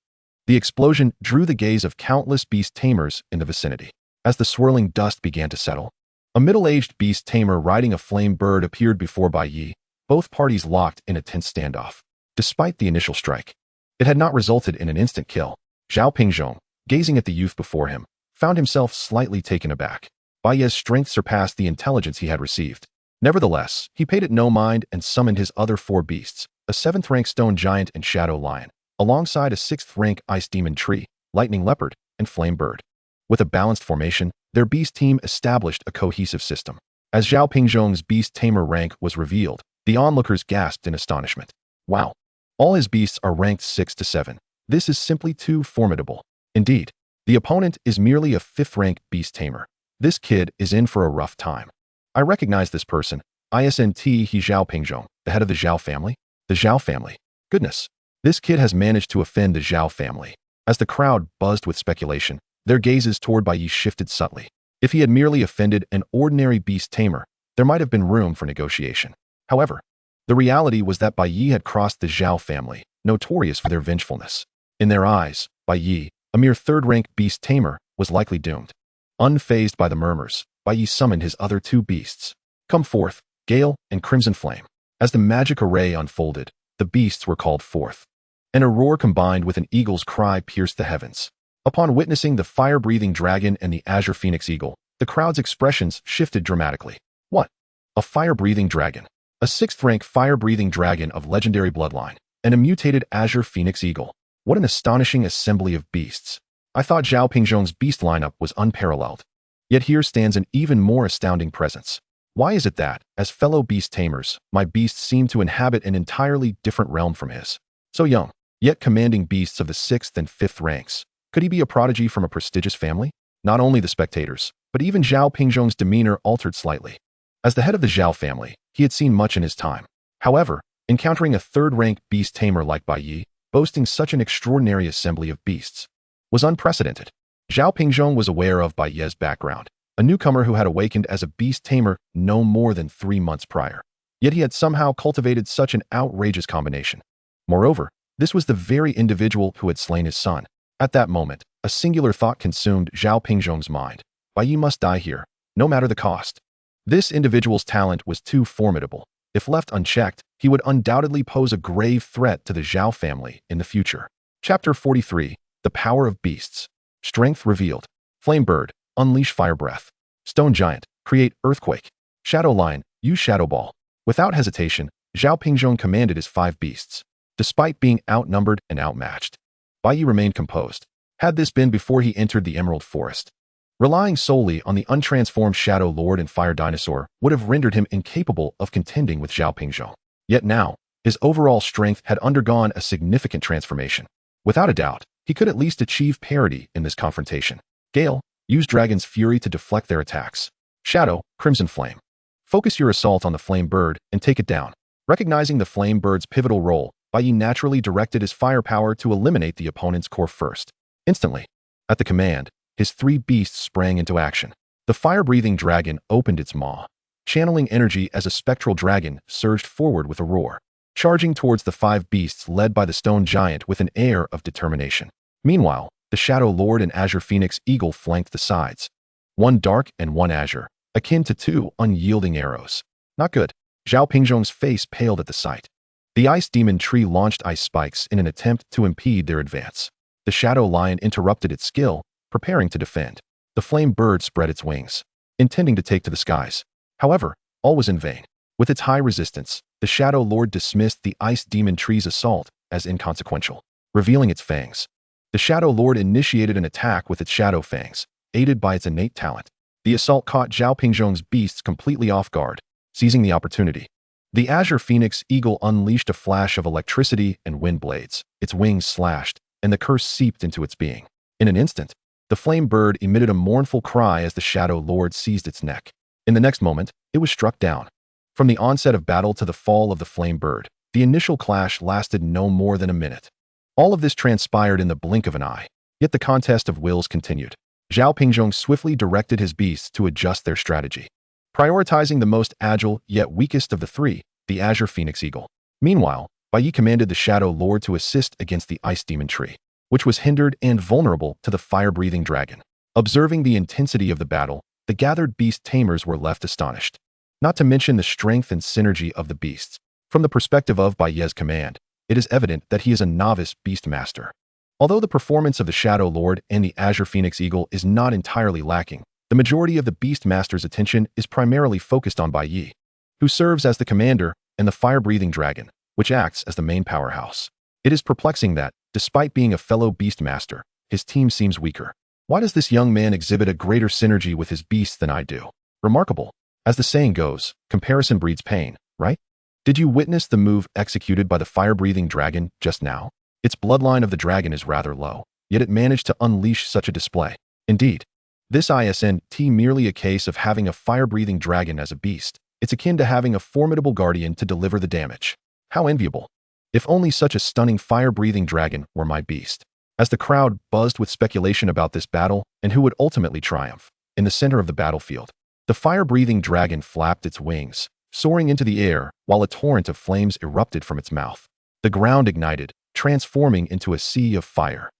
the explosion drew the gaze of countless beast tamers in the vicinity. As the swirling dust began to settle, a middle-aged beast tamer riding a flame bird appeared before Bai Ye, both parties locked in a tense standoff. Despite the initial strike, it had not resulted in an instant kill. Zhao Pingzhong, gazing at the youth before him, found himself slightly taken aback. Bai Ye's strength surpassed the intelligence he had received. Nevertheless, he paid it no mind and summoned his other 4 beasts, a 7th-rank stone giant and shadow lion, alongside a 6th-rank ice demon tree, lightning leopard, and flame bird. With a balanced formation, their beast team established a cohesive system. As Zhao Pingzhong's beast tamer rank was revealed, the onlookers gasped in astonishment. Wow! All his beasts are ranked 6 to 7. This is simply too formidable. Indeed, the opponent is merely a 5th-rank beast tamer. This kid is in for a rough time. I recognize this person. ISNT he Zhao Pingzhong, the head of the Zhao family. The Zhao family. Goodness. This kid has managed to offend the Zhao family. As the crowd buzzed with speculation, their gazes toward Bai Ye shifted subtly. If he had merely offended an ordinary beast tamer, there might have been room for negotiation. However, the reality was that Bai Ye had crossed the Zhao family, notorious for their vengefulness. In their eyes, Bai Ye, a mere 3rd-rank beast tamer, was likely doomed. Unfazed by the murmurs, Bai Ye summoned his other 2 beasts. Come forth, Gale and Crimson Flame. As the magic array unfolded, the beasts were called forth. And a roar combined with an eagle's cry pierced the heavens. Upon witnessing the fire-breathing dragon and the azure phoenix eagle, the crowd's expressions shifted dramatically. What? A fire-breathing dragon. A 6th-rank fire-breathing dragon of legendary bloodline, and a mutated azure phoenix eagle. What an astonishing assembly of beasts. I thought Zhao Pingzhong's beast lineup was unparalleled. Yet here stands an even more astounding presence. Why is it that, as fellow beast tamers, my beasts seem to inhabit an entirely different realm from his? So young, yet commanding beasts of the 6th and 5th ranks. Could he be a prodigy from a prestigious family? Not only the spectators, but even Zhao Pingzhong's demeanor altered slightly. As the head of the Zhao family, he had seen much in his time. However, encountering a 3rd-rank beast tamer like Bai Ye, boasting such an extraordinary assembly of beasts, was unprecedented. Zhao Pingzhong was aware of Bai Ye's background, a newcomer who had awakened as a beast tamer no more than 3 months prior. Yet he had somehow cultivated such an outrageous combination. Moreover, this was the very individual who had slain his son. At that moment, a singular thought consumed Zhao Pingzhong's mind. Bai Ye must die here, no matter the cost. This individual's talent was too formidable. If left unchecked, he would undoubtedly pose a grave threat to the Zhao family in the future. Chapter 43. The Power of Beasts. Strength revealed. Flame Bird, unleash fire breath. Stone Giant, create earthquake. Shadow Lion, use Shadow Ball. Without hesitation, Zhao Pingzhong commanded his 5 beasts. Despite being outnumbered and outmatched, Bai Ye remained composed. Had this been before he entered the Emerald Forest, relying solely on the untransformed Shadow Lord and Fire Dinosaur would have rendered him incapable of contending with Zhao Pingzhong. Yet now, his overall strength had undergone a significant transformation. Without a doubt, he could at least achieve parity in this confrontation. Gale, use Dragon's Fury to deflect their attacks. Shadow, Crimson Flame. Focus your assault on the Flame Bird and take it down. Recognizing the Flame Bird's pivotal role, Bai Ye naturally directed his firepower to eliminate the opponent's core first. Instantly, at the command, his 3 beasts sprang into action. The fire-breathing dragon opened its maw, channeling energy as a spectral dragon surged forward with a roar, charging towards the 5 beasts led by the stone giant with an air of determination. Meanwhile, the Shadow Lord and Azure Phoenix Eagle flanked the sides. One dark and one azure, akin to 2 unyielding arrows. Not good. Zhao Pingzhong's face paled at the sight. The ice demon tree launched ice spikes in an attempt to impede their advance. The Shadow Lion interrupted its skill, preparing to defend. The Flame Bird spread its wings, intending to take to the skies. However, all was in vain. With its high resistance, the Shadow Lord dismissed the ice demon tree's assault as inconsequential. Revealing its fangs, the Shadow Lord initiated an attack with its shadow fangs, aided by its innate talent. The assault caught Zhao Pingzhong's beasts completely off guard. Seizing the opportunity, the Azure Phoenix Eagle unleashed a flash of electricity and wind blades. Its wings slashed, and the curse seeped into its being. In an instant, the Flame Bird emitted a mournful cry as the Shadow Lord seized its neck. In the next moment, it was struck down. From the onset of battle to the fall of the Flame Bird, the initial clash lasted no more than a minute. All of this transpired in the blink of an eye, yet the contest of wills continued. Zhao Pingzhong swiftly directed his beasts to adjust their strategy, prioritizing the most agile yet weakest of the 3, the Azure Phoenix Eagle. Meanwhile, Bai Ye commanded the Shadow Lord to assist against the Ice Demon Tree, which was hindered and vulnerable to the fire-breathing dragon. Observing the intensity of the battle, the gathered beast tamers were left astonished. Not to mention the strength and synergy of the beasts. From the perspective of Bai Ye's command, it is evident that he is a novice beast master. Although the performance of the Shadow Lord and the Azure Phoenix Eagle is not entirely lacking, the majority of the beast master's attention is primarily focused on Bai Ye. who serves as the commander, and the fire-breathing dragon, which acts as the main powerhouse. It is perplexing that, despite being a fellow beast master, his team seems weaker. Why does this young man exhibit a greater synergy with his beasts than I do? Remarkable. As the saying goes, comparison breeds pain, right? Did you witness the move executed by the fire-breathing dragon just now? Its bloodline of the dragon is rather low, yet it managed to unleash such a display. Indeed, this isn't merely a case of having a fire-breathing dragon as a beast. It's akin to having a formidable guardian to deliver the damage. How enviable. If only such a stunning fire-breathing dragon were my beast. As the crowd buzzed with speculation about this battle and who would ultimately triumph, in the center of the battlefield, the fire-breathing dragon flapped its wings, soaring into the air while a torrent of flames erupted from its mouth. The ground ignited, transforming into a sea of fire.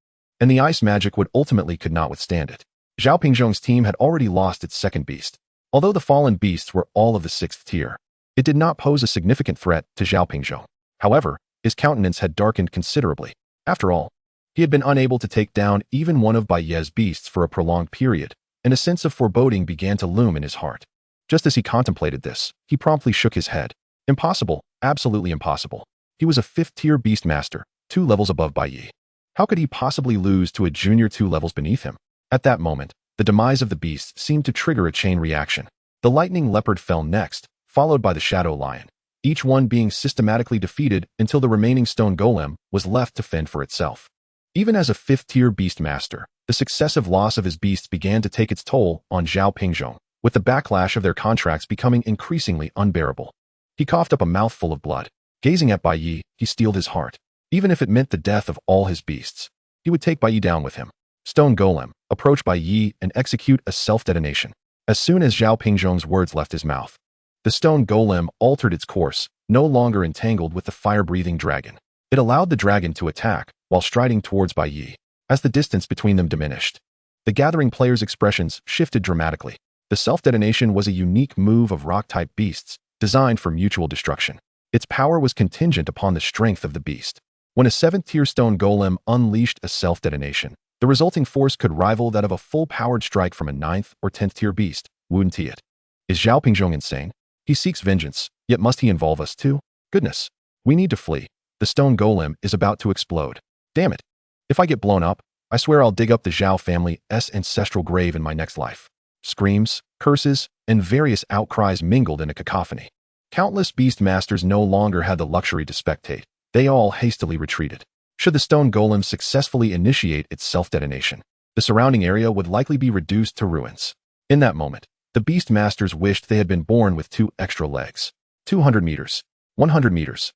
And the ice magic could not withstand it. Zhao Pingzhong's team had already lost its second beast. Although the fallen beasts were all of the 6th tier, it did not pose a significant threat to Zhao Pingzhong. However, his countenance had darkened considerably. After all, he had been unable to take down even one of Bai Ye's beasts for a prolonged period, and a sense of foreboding began to loom in his heart. Just as he contemplated this, he promptly shook his head. Impossible, absolutely impossible. He was a 5th-tier beast master, 2 levels above Bai Ye. How could he possibly lose to a junior 2 levels beneath him? At that moment, the demise of the beast seemed to trigger a chain reaction. The lightning leopard fell next, followed by the shadow lion, each one being systematically defeated until the remaining stone golem was left to fend for itself. Even as a 5th-tier beast master, the successive loss of his beasts began to take its toll on Zhao Pingzhong, with the backlash of their contracts becoming increasingly unbearable. He coughed up a mouthful of blood. Gazing at Bai Ye, he steeled his heart. Even if it meant the death of all his beasts, he would take Bai Ye down with him. Stone Golem, approach Bai Ye and execute a self-detonation. As soon as Zhao Pingzhong's words left his mouth, the stone golem altered its course, no longer entangled with the fire-breathing dragon. It allowed the dragon to attack, while striding towards Bai Ye. As the distance between them diminished, the gathering players' expressions shifted dramatically. The self-detonation was a unique move of rock-type beasts, designed for mutual destruction. Its power was contingent upon the strength of the beast. When a 7th-tier stone golem unleashed a self-detonation, the resulting force could rival that of a full-powered strike from a 9th or 10th-tier beast, wouldn't it? Is Zhao Pingzhong insane? He seeks vengeance, yet must he involve us too? Goodness. We need to flee. The stone golem is about to explode. Damn it. If I get blown up, I swear I'll dig up the Zhao family's ancestral grave in my next life. Screams, curses, and various outcries mingled in a cacophony. Countless beast masters no longer had the luxury to spectate. They all hastily retreated. Should the stone golem successfully initiate its self-detonation, the surrounding area would likely be reduced to ruins. In that moment, the beast masters wished they had been born with 2 extra legs. 200 meters. 100 meters.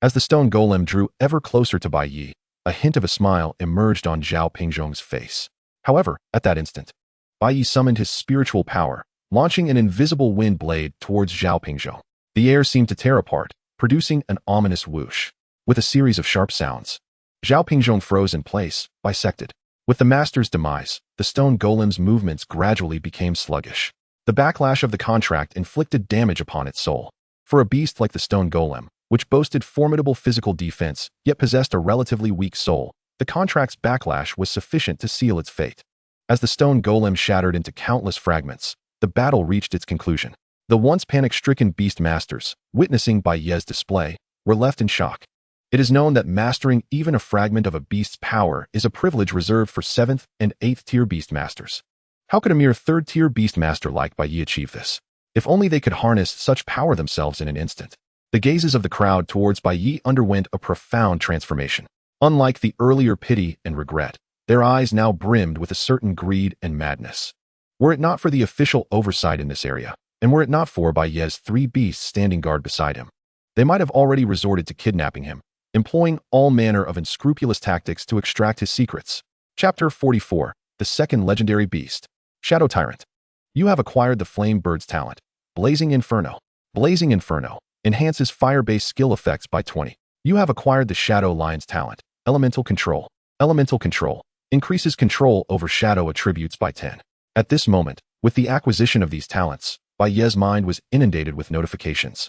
As the stone golem drew ever closer to Bai Ye, a hint of a smile emerged on Zhao Pingzhong's face. However, at that instant, Bai Ye summoned his spiritual power, launching an invisible wind blade towards Zhao Pingzhong. The air seemed to tear apart, producing an ominous whoosh. With a series of sharp sounds, Zhao Pingzhong froze in place, bisected. With the master's demise, the stone golem's movements gradually became sluggish. The backlash of the contract inflicted damage upon its soul. For a beast like the stone golem, which boasted formidable physical defense, yet possessed a relatively weak soul, the contract's backlash was sufficient to seal its fate. As the stone golem shattered into countless fragments, the battle reached its conclusion. The once panic-stricken beast masters, witnessing Bai Ye's display, were left in shock. It is known that mastering even a fragment of a beast's power is a privilege reserved for 7th and 8th tier beast masters. How could a mere 3rd tier beast master like Bai Ye achieve this? If only they could harness such power themselves in an instant. The gazes of the crowd towards Bai Ye underwent a profound transformation. Unlike the earlier pity and regret, their eyes now brimmed with a certain greed and madness. Were it not for the official oversight in this area, and were it not for Bai Ye's 3 beasts standing guard beside him, they might have already resorted to kidnapping him, employing all manner of unscrupulous tactics to extract his secrets. Chapter 44. The Second Legendary Beast. Shadow Tyrant. You have acquired the Flame Bird's talent. Blazing Inferno. Blazing Inferno enhances fire-based skill effects by 20. You have acquired the Shadow Lion's talent. Elemental Control. Elemental Control increases control over shadow attributes by 10. At this moment, with the acquisition of these talents, Bai Ye's mind was inundated with notifications.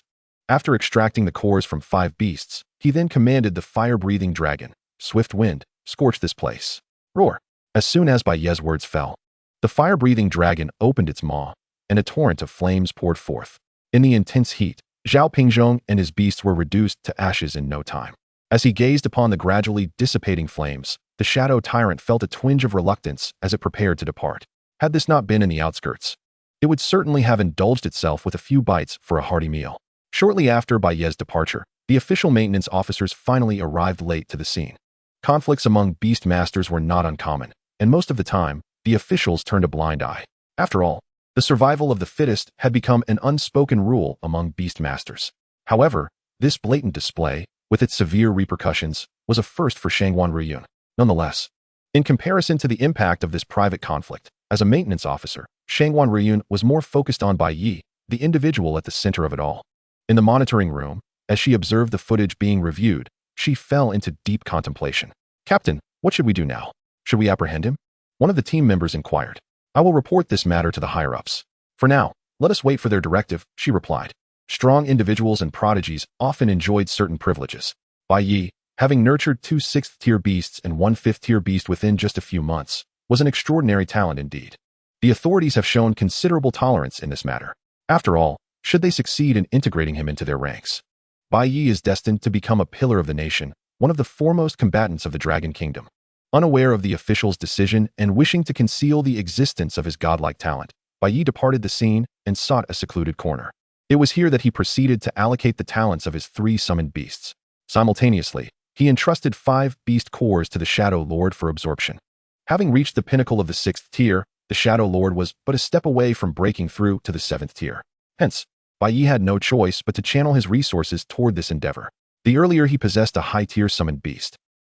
After extracting the cores from 5 beasts, he then commanded the fire-breathing dragon, Swift Wind, scorch this place. Roar. As soon as Bai Ye's words fell, the fire-breathing dragon opened its maw, and a torrent of flames poured forth. In the intense heat, Zhao Pingzhong and his beasts were reduced to ashes in no time. As he gazed upon the gradually dissipating flames, the shadow tyrant felt a twinge of reluctance as it prepared to depart. Had this not been in the outskirts, it would certainly have indulged itself with a few bites for a hearty meal. Shortly after Bai Ye's departure, the official maintenance officers finally arrived late to the scene. Conflicts among beast masters were not uncommon, and most of the time, the officials turned a blind eye. After all, the survival of the fittest had become an unspoken rule among beast masters. However, this blatant display, with its severe repercussions, was a first for Shangwan Ruyun. Nonetheless, in comparison to the impact of this private conflict, as a maintenance officer, Shangwan Ruyun was more focused on Bai Ye, the individual at the center of it all. In the monitoring room, as she observed the footage being reviewed, she fell into deep contemplation. "Captain, what should we do now? Should we apprehend him?" One of the team members inquired. "I will report this matter to the higher-ups. For now, let us wait for their directive," she replied. Strong individuals and prodigies often enjoyed certain privileges. Bai Ye, having nurtured 2 6th-tier beasts and 1 5th-tier beast within just a few months, was an extraordinary talent indeed. The authorities have shown considerable tolerance in this matter. After all, should they succeed in integrating him into their ranks, Bai Ye is destined to become a pillar of the nation, one of the foremost combatants of the Dragon Kingdom. Unaware of the official's decision and wishing to conceal the existence of his godlike talent, Bai Ye departed the scene and sought a secluded corner. It was here that he proceeded to allocate the talents of his 3 summoned beasts. Simultaneously, he entrusted 5 beast cores to the Shadow Lord for absorption. Having reached the pinnacle of the 6th tier, the Shadow Lord was but a step away from breaking through to the 7th tier. Hence, Bai Ye had no choice but to channel his resources toward this endeavor. The earlier he possessed a high-tier summoned beast,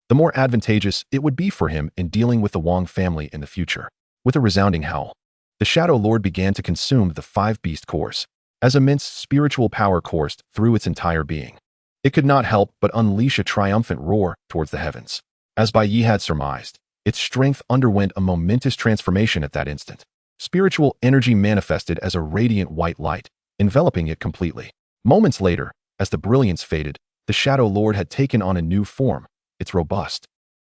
the more advantageous it would be for him in dealing with the Wang family in the future. With a resounding howl, the Shadow Lord began to consume the 5 beast cores. As immense spiritual power coursed through its entire being, it could not help but unleash a triumphant roar towards the heavens. As Bai Ye had surmised, its strength underwent a momentous transformation at that instant. Spiritual energy manifested as a radiant white light, enveloping it completely. Moments later, as the brilliance faded, the Shadow Lord had taken on a new form, its robust,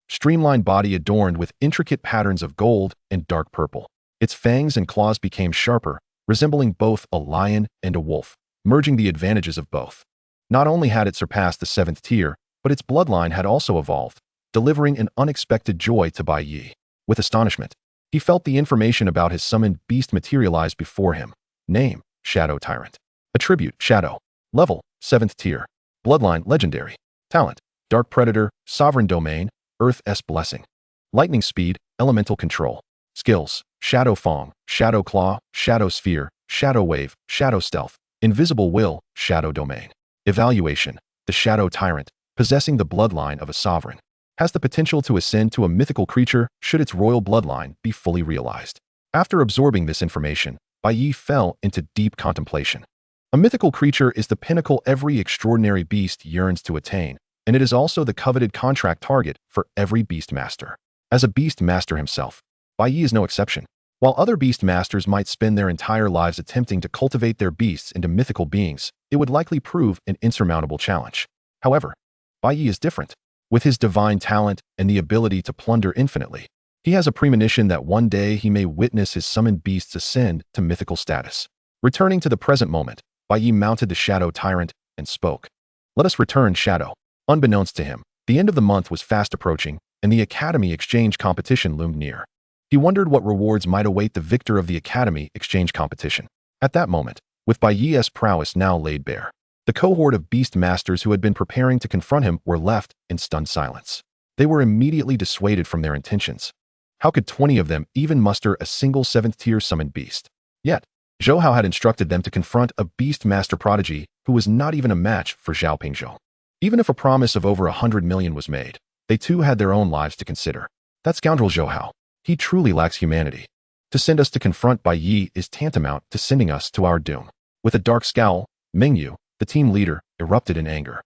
streamlined body adorned with intricate patterns of gold and dark purple. Its fangs and claws became sharper, resembling both a lion and a wolf, merging the advantages of both. Not only had it surpassed the 7th tier, but its bloodline had also evolved, delivering an unexpected joy to Bai Ye. With astonishment, he felt the information about his summoned beast materialize before him. Name: Shadow Tyrant. Attribute: Shadow. Level: 7th tier. Bloodline: Legendary. Talent: Dark Predator, Sovereign Domain, Earth's Blessing. Lightning Speed, Elemental Control. Skills: Shadow Fong, Shadow Claw, Shadow Sphere, Shadow Wave, Shadow Stealth, Invisible Will, Shadow Domain. Evaluation: The Shadow Tyrant, possessing the bloodline of a sovereign, has the potential to ascend to a mythical creature should its royal bloodline be fully realized. After absorbing this information, Bai Ye fell into deep contemplation. A mythical creature is the pinnacle every extraordinary beast yearns to attain, and it is also the coveted contract target for every beast master. As a beast master himself, Bai Ye is no exception. While other beast masters might spend their entire lives attempting to cultivate their beasts into mythical beings, it would likely prove an insurmountable challenge. However, Bai Ye is different. With his divine talent and the ability to plunder infinitely, he has a premonition that one day he may witness his summoned beasts ascend to mythical status. Returning to the present moment, Bai Ye mounted the Shadow Tyrant and spoke. "Let us return, Shadow." Unbeknownst to him, the end of the month was fast approaching, and the Academy Exchange competition loomed near. He wondered what rewards might await the victor of the Academy Exchange competition. At that moment, with Bai Ye's prowess now laid bare, the cohort of beast masters who had been preparing to confront him were left in stunned silence. They were immediately dissuaded from their intentions. How could 20 of them even muster a single 7th-tier summoned beast? Yet, Zhou Hao had instructed them to confront a beast master prodigy who was not even a match for Zhao Pingzhou. Even if a promise of over 100 million was made, they too had their own lives to consider. That scoundrel Zhou Hao, he truly lacks humanity. To send us to confront Bai Ye is tantamount to sending us to our doom. With a dark scowl, Mengyu, the team leader, erupted in anger.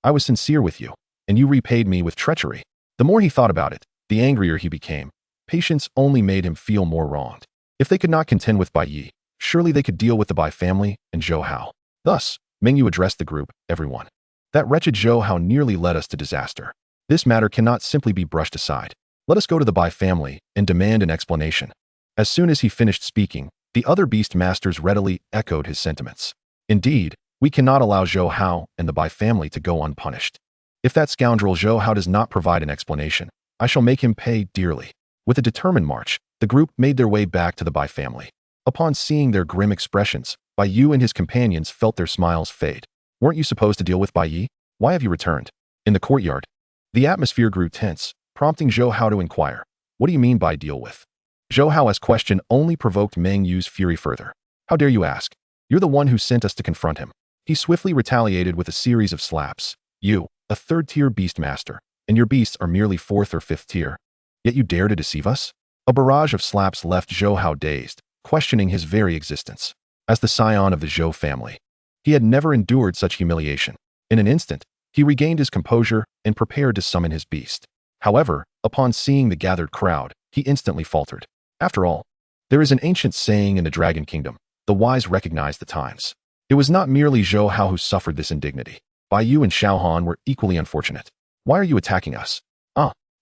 "I was sincere with you, and you repaid me with treachery." The more he thought about it, the angrier he became. Patience only made him feel more wronged. If they could not contend with Bai Ye, surely they could deal with the Bai family and Zhou Hao. Thus, Mengyu addressed the group, "Everyone. That wretched Zhou Hao nearly led us to disaster. This matter cannot simply be brushed aside. Let us go to the Bai family and demand an explanation." As soon as he finished speaking, the other beast masters readily echoed his sentiments. Indeed, We cannot allow Zhou Hao and the Bai family to go unpunished. If that scoundrel Zhou Hao does not provide an explanation, I shall make him pay dearly. With a determined march, the group made their way back to the Bai family. Upon seeing their grim expressions, Bai Ye and his companions felt their smiles fade. Weren't you supposed to deal with Bai Ye? Why have you returned? In the courtyard, the atmosphere grew tense, prompting Zhou Hao to inquire, what do you mean by deal with? Zhou Hao's question only provoked Meng Yu's fury further. How dare you ask? You're the one who sent us to confront him. He swiftly retaliated with a series of slaps. You, a third-tier beast master, and your beasts are merely fourth or fifth tier. Yet you dare to deceive us? A barrage of slaps left Zhou Hao dazed, questioning his very existence. As the scion of the Zhou family, he had never endured such humiliation. In an instant, he regained his composure and prepared to summon his beast. However, upon seeing the gathered crowd, he instantly faltered. After all, there is an ancient saying in the Dragon Kingdom, the wise recognize the times. It was not merely Zhou Hao who suffered this indignity. Bai Ye and Xiao Han were equally unfortunate. Why are you attacking us?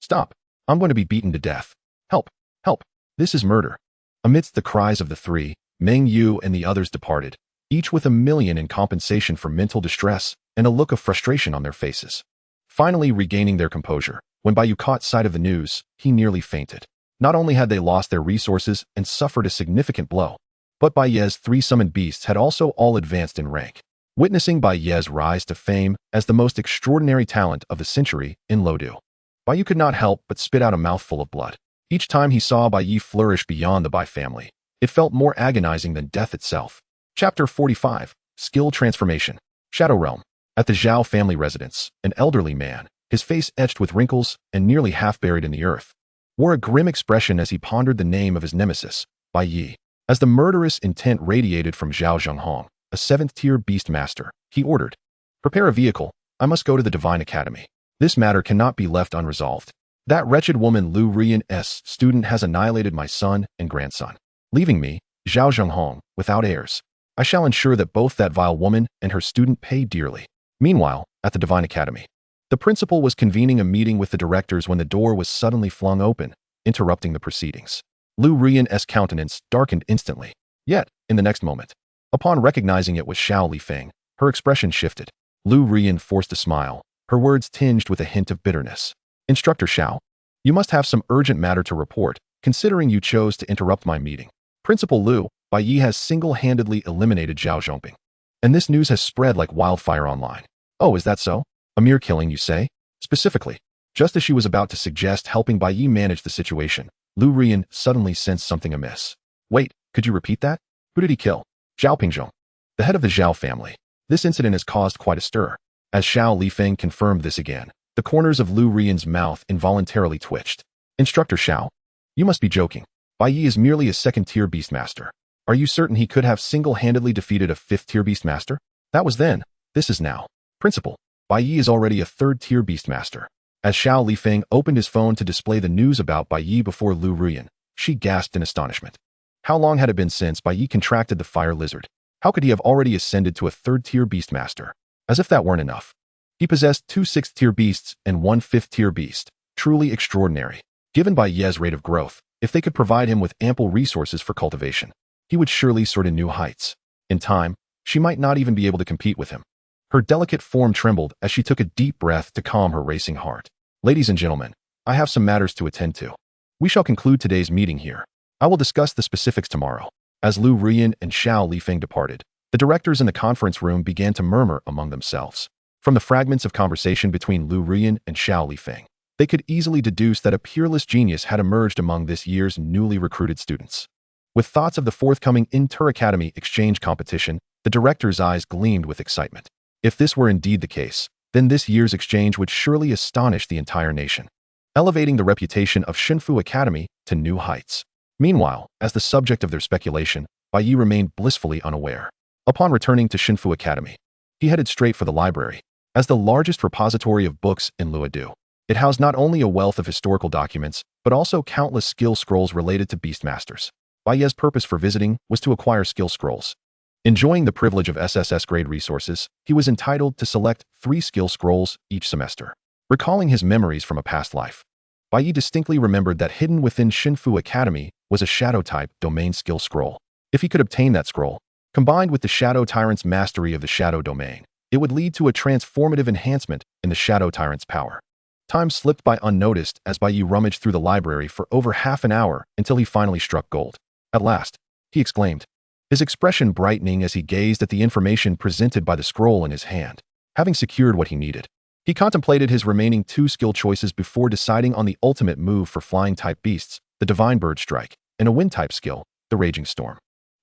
Stop. I'm going to be beaten to death. Help, help. This is murder. Amidst the cries of the three, Meng Yu and the others departed, each with 1,000,000 in compensation for mental distress and a look of frustration on their faces. Finally regaining their composure, when Bai Ye caught sight of the news, he nearly fainted. Not only had they lost their resources and suffered a significant blow, but Bai Ye's 3 summoned beasts had also all advanced in rank. Witnessing Bai Ye's rise to fame as the most extraordinary talent of the century in Luodu, Bai Ye could not help but spit out a mouthful of blood. Each time he saw Bai Ye flourish beyond the Bai family, it felt more agonizing than death itself. Chapter 45, Skill Transformation. Shadow Realm. At the Zhao family residence, an elderly man, his face etched with wrinkles and nearly half buried in the earth, wore a grim expression as he pondered the name of his nemesis, Bai Ye. As the murderous intent radiated from Zhao Zhenghong, a 7th-tier beast master, he ordered, "Prepare a vehicle. I must go to the Divine Academy. This matter cannot be left unresolved. That wretched woman Lu Rian's student has annihilated my son and grandson, leaving me, Zhao Zhenghong, without heirs. I shall ensure that both that vile woman and her student pay dearly." Meanwhile, at the Divine Academy, the principal was convening a meeting with the directors when the door was suddenly flung open, interrupting the proceedings. Lu Rian's countenance darkened instantly. Yet, in the next moment, upon recognizing it was Xiao Lifeng, her expression shifted. Lu Rian forced a smile, her words tinged with a hint of bitterness. "Instructor Xiao, you must have some urgent matter to report, considering you chose to interrupt my meeting. Principal Lu, Bai Ye has single-handedly eliminated Zhao Zhongping, and this news has spread like wildfire online." "Oh, is that so? A mere killing, you say?" Specifically, just as she was about to suggest helping Bai Ye manage the situation, Lu Rian suddenly sensed something amiss. "Wait, could you repeat that? Who did he kill?" "Zhao Pingzhong, the head of the Zhao family." This incident has caused quite a stir. As Xiao Lifeng confirmed this again, the corners of Lu Rian's mouth involuntarily twitched. "Instructor Xiao, you must be joking. Bai Ye is merely a 2nd-tier beastmaster. Are you certain he could have single-handedly defeated a 5th-tier beastmaster? That was then. This is now. Principal, Bai Ye is already a 3rd-tier beastmaster." As Xiao Lifeng opened his phone to display the news about Bai Ye before Lu Rian, she gasped in astonishment. How long had it been since Bai Ye contracted the fire lizard? How could he have already ascended to a 3rd-tier beastmaster? As if that weren't enough, he possessed 2 6th-tier beasts and 1 5th-tier beast. Truly extraordinary. Given Bai Ye's rate of growth, if they could provide him with ample resources for cultivation, he would surely soar to new heights. In time, she might not even be able to compete with him. Her delicate form trembled as she took a deep breath to calm her racing heart. "Ladies and gentlemen, I have some matters to attend to. We shall conclude today's meeting here. I will discuss the specifics tomorrow." As Lu Rian and Xiao Lifeng departed, the directors in the conference room began to murmur among themselves. From the fragments of conversation between Lu Rian and Xiao Lifeng, they could easily deduce that a peerless genius had emerged among this year's newly recruited students. With thoughts of the forthcoming inter-academy exchange competition, the director's eyes gleamed with excitement. If this were indeed the case, then this year's exchange would surely astonish the entire nation, elevating the reputation of Shenfu Academy to new heights. Meanwhile, as the subject of their speculation, Bai Ye remained blissfully unaware. Upon returning to Shenfu Academy, he headed straight for the library. As the largest repository of books in Luodu, it housed not only a wealth of historical documents, but also countless skill scrolls related to beastmasters. Bai Ye's purpose for visiting was to acquire skill scrolls. Enjoying the privilege of SSS-grade resources, he was entitled to select 3 skill scrolls each semester. Recalling his memories from a past life, Bai Ye distinctly remembered that hidden within Shenfu Academy was a shadow-type domain skill scroll. If he could obtain that scroll, Combined with the Shadow Tyrant's mastery of the Shadow Domain, it would lead to a transformative enhancement in the Shadow Tyrant's power. Time slipped by unnoticed as Bai Ye rummaged through the library for over half an hour until he finally struck gold. At last, he exclaimed, his expression brightening as he gazed at the information presented by the scroll in his hand. Having secured what he needed, he contemplated his remaining 2 skill choices before deciding on the ultimate move for flying-type beasts, the Divine Bird Strike, and a wind-type skill, the Raging Storm.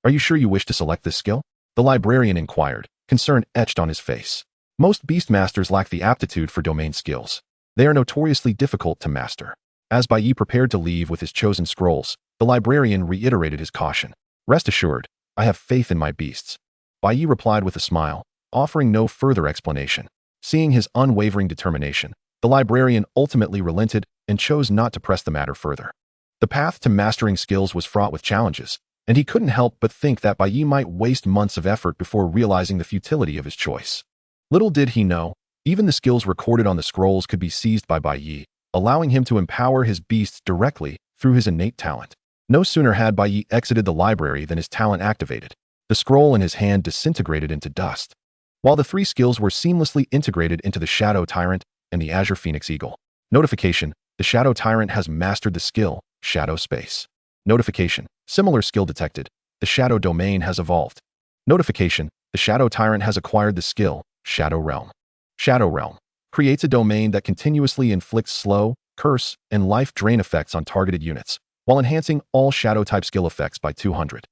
Are you sure you wish to select this skill? The librarian inquired, concern etched on his face. Most beastmasters lack the aptitude for domain skills. They are notoriously difficult to master. As Bai Ye prepared to leave with his chosen scrolls, the librarian reiterated his caution. Rest assured, I have faith in my beasts. Bai Ye replied with a smile, offering no further explanation. Seeing his unwavering determination, the librarian ultimately relented and chose not to press the matter further. The path to mastering skills was fraught with challenges, and he couldn't help but think that Bai Ye might waste months of effort before realizing the futility of his choice. Little did he know, even the skills recorded on the scrolls could be seized by Bai Ye, allowing him to empower his beasts directly through his innate talent. No sooner had Bai Ye exited the library than his talent activated. The scroll in his hand disintegrated into dust, while the 3 skills were seamlessly integrated into the Shadow Tyrant and the Azure Phoenix Eagle. Notification: the Shadow Tyrant has mastered the skill, Shadow Space. Notification: similar skill detected. The Shadow Domain has evolved. Notification: the Shadow Tyrant has acquired the skill, Shadow Realm. Shadow Realm creates a domain that continuously inflicts slow, curse, and life drain effects on targeted units, while enhancing all Shadow-type skill effects by 200.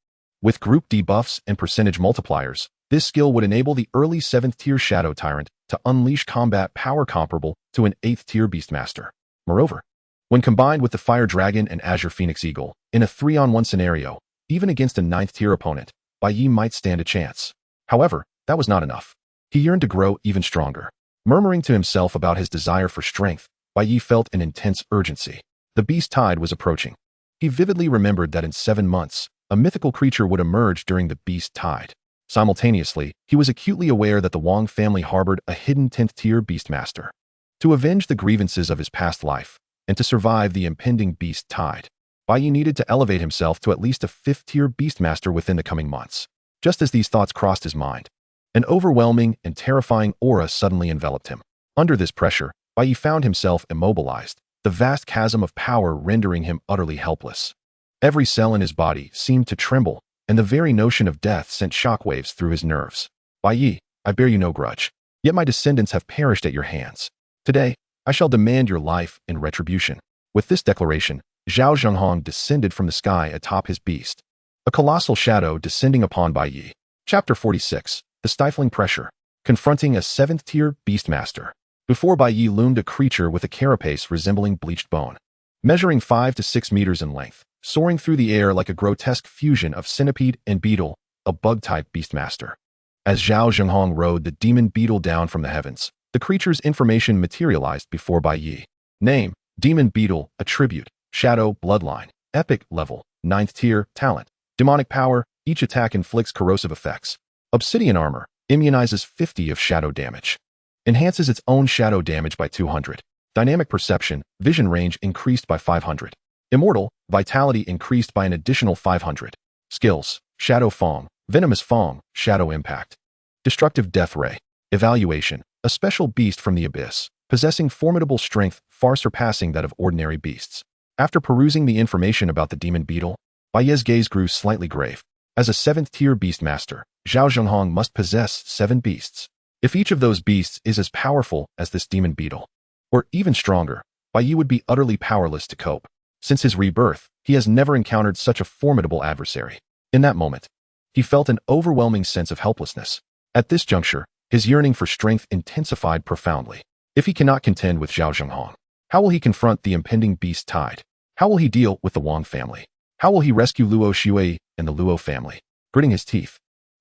With group debuffs and percentage multipliers, this skill would enable the early 7th-tier Shadow Tyrant to unleash combat power comparable to an 8th-tier Beastmaster. Moreover, when combined with the Fire Dragon and Azure Phoenix Eagle, in a 3-on-1 scenario, even against a 9th-tier opponent, Bai Ye might stand a chance. However, that was not enough. He yearned to grow even stronger. Murmuring to himself about his desire for strength, Bai Ye felt an intense urgency. The Beast Tide was approaching. He vividly remembered that in 7 months, a mythical creature would emerge during the Beast Tide. Simultaneously, he was acutely aware that the Wong family harbored a hidden 10th-tier Beastmaster. To avenge the grievances of his past life, and to survive the impending Beast Tide, Bai Ye needed to elevate himself to at least a 5th-tier Beastmaster within the coming months. Just as these thoughts crossed his mind, an overwhelming and terrifying aura suddenly enveloped him. Under this pressure, Bai Ye found himself immobilized, the vast chasm of power rendering him utterly helpless. Every cell in his body seemed to tremble, and the very notion of death sent shockwaves through his nerves. Bai Ye, I bear you no grudge, yet my descendants have perished at your hands. Today, I shall demand your life in retribution. With this declaration, Zhao Zhenghong descended from the sky atop his beast, a colossal shadow descending upon Bai Ye. Chapter 46. The Stifling Pressure. Confronting a 7th-tier Beastmaster. Before Bai Ye loomed a creature with a carapace resembling bleached bone, measuring 5 to 6 meters in length, soaring through the air like a grotesque fusion of centipede and beetle, a bug-type Beastmaster. As Zhao Zhenghong rode the demon beetle down from the heavens, the creature's information materialized before Bai Ye. Name: Demon Beetle. Attribute: Shadow Bloodline. Epic level: 9th tier. Talent: Demonic power. Each attack inflicts corrosive effects. Obsidian armor. Immunizes 50 of shadow damage. Enhances its own shadow damage by 200. Dynamic perception. Vision range increased by 500. Immortal. Vitality increased by an additional 500. Skills: Shadow Fong. Venomous Fong. Shadow Impact. Destructive Death Ray. Evaluation: a special beast from the abyss, possessing formidable strength far surpassing that of ordinary beasts. After perusing the information about the demon beetle, Bai Ye's gaze grew slightly grave. As a 7th-tier Beastmaster, Zhao Zhenghong must possess 7 beasts. If each of those beasts is as powerful as this demon beetle, or even stronger, Bai Ye would be utterly powerless to cope. Since his rebirth, he has never encountered such a formidable adversary. In that moment, he felt an overwhelming sense of helplessness. At this juncture, his yearning for strength intensified profoundly. If he cannot contend with Zhao Zhenghong, how will he confront the impending Beast Tide? How will he deal with the Wong family? How will he rescue Luo Shui and the Luo family? Gritting his teeth,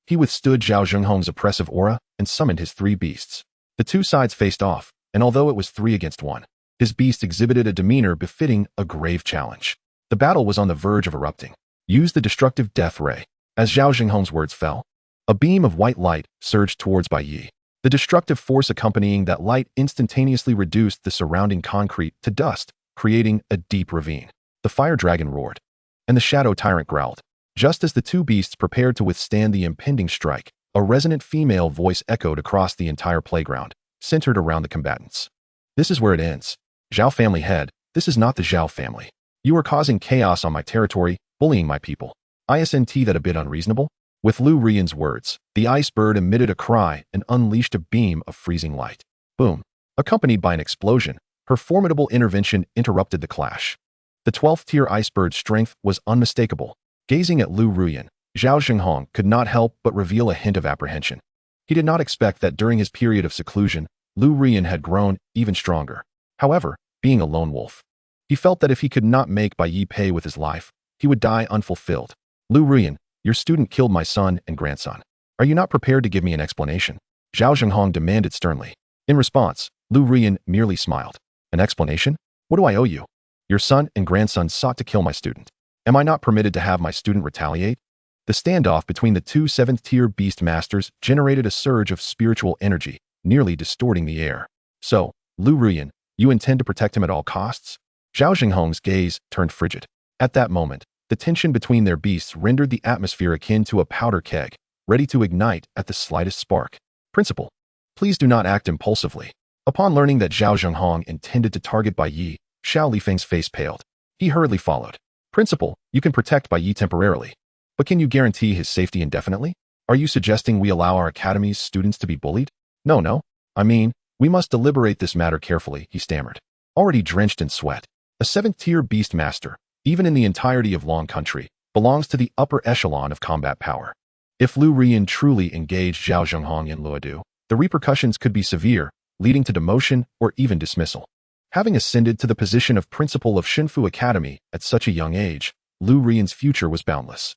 he withstood Zhao Zhenghong's oppressive aura and summoned his 3 beasts. The 2 sides faced off, and although it was 3 against 1, his beasts exhibited a demeanor befitting a grave challenge. The battle was on the verge of erupting. Use the destructive death ray. As Zhao Zhenghong's words fell, a beam of white light surged towards Bai Ye. The destructive force accompanying that light instantaneously reduced the surrounding concrete to dust, creating a deep ravine. The fire dragon roared, and the shadow tyrant growled. Just as the two beasts prepared to withstand the impending strike, a resonant female voice echoed across the entire playground, centered around the combatants. This is where it ends. Zhao family head, this is not the Zhao family. You are causing chaos on my territory, bullying my people. Isn't that a bit unreasonable? With Lu Rian's words, the ice bird emitted a cry and unleashed a beam of freezing light. Boom. Accompanied by an explosion, her formidable intervention interrupted the clash. The 12th tier ice bird's strength was unmistakable. Gazing at Lu Ruyan, Zhao Zhenghong could not help but reveal a hint of apprehension. He did not expect that during his period of seclusion, Lu Ruyan had grown even stronger. However, being a lone wolf, he felt that if he could not make Bai Ye pay with his life, he would die unfulfilled. Lu Ruyan, your student killed my son and grandson. Are you not prepared to give me an explanation? Zhao Zhenghong demanded sternly. In response, Lu Ruyan merely smiled. An explanation? What do I owe you? Your son and grandson sought to kill my student. Am I not permitted to have my student retaliate? The standoff between the two 7th-tier beast masters generated a surge of spiritual energy, nearly distorting the air. So, Lu Ruyan, you intend to protect him at all costs? Zhao Zhenghong's gaze turned frigid. At that moment, the tension between their beasts rendered the atmosphere akin to a powder keg, ready to ignite at the slightest spark. Principal, please do not act impulsively. Upon learning that Zhao Zhenghong intended to target Bai Ye, Xiao Lifeng's face paled. He hurriedly followed. Principal, you can protect Bai Ye temporarily. But can you guarantee his safety indefinitely? Are you suggesting we allow our academy's students to be bullied? No. I mean, we must deliberate this matter carefully, he stammered. Already drenched in sweat, a 7th-tier beast master, even in the entirety of Long Country, belongs to the upper echelon of combat power. If Lu Rian truly engaged Zhao Zhenghong in Luodu, the repercussions could be severe, leading to demotion or even dismissal. Having ascended to the position of principal of Shinfu Academy at such a young age, Lu Rian's future was boundless.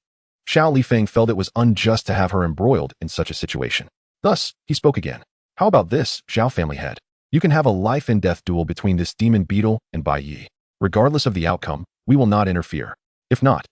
Xiao Lifeng felt it was unjust to have her embroiled in such a situation. Thus, he spoke again. How about this, Zhao family head? You can have a life-and-death duel between this demon beetle and Bai Ye. Regardless of the outcome, we will not interfere. If not,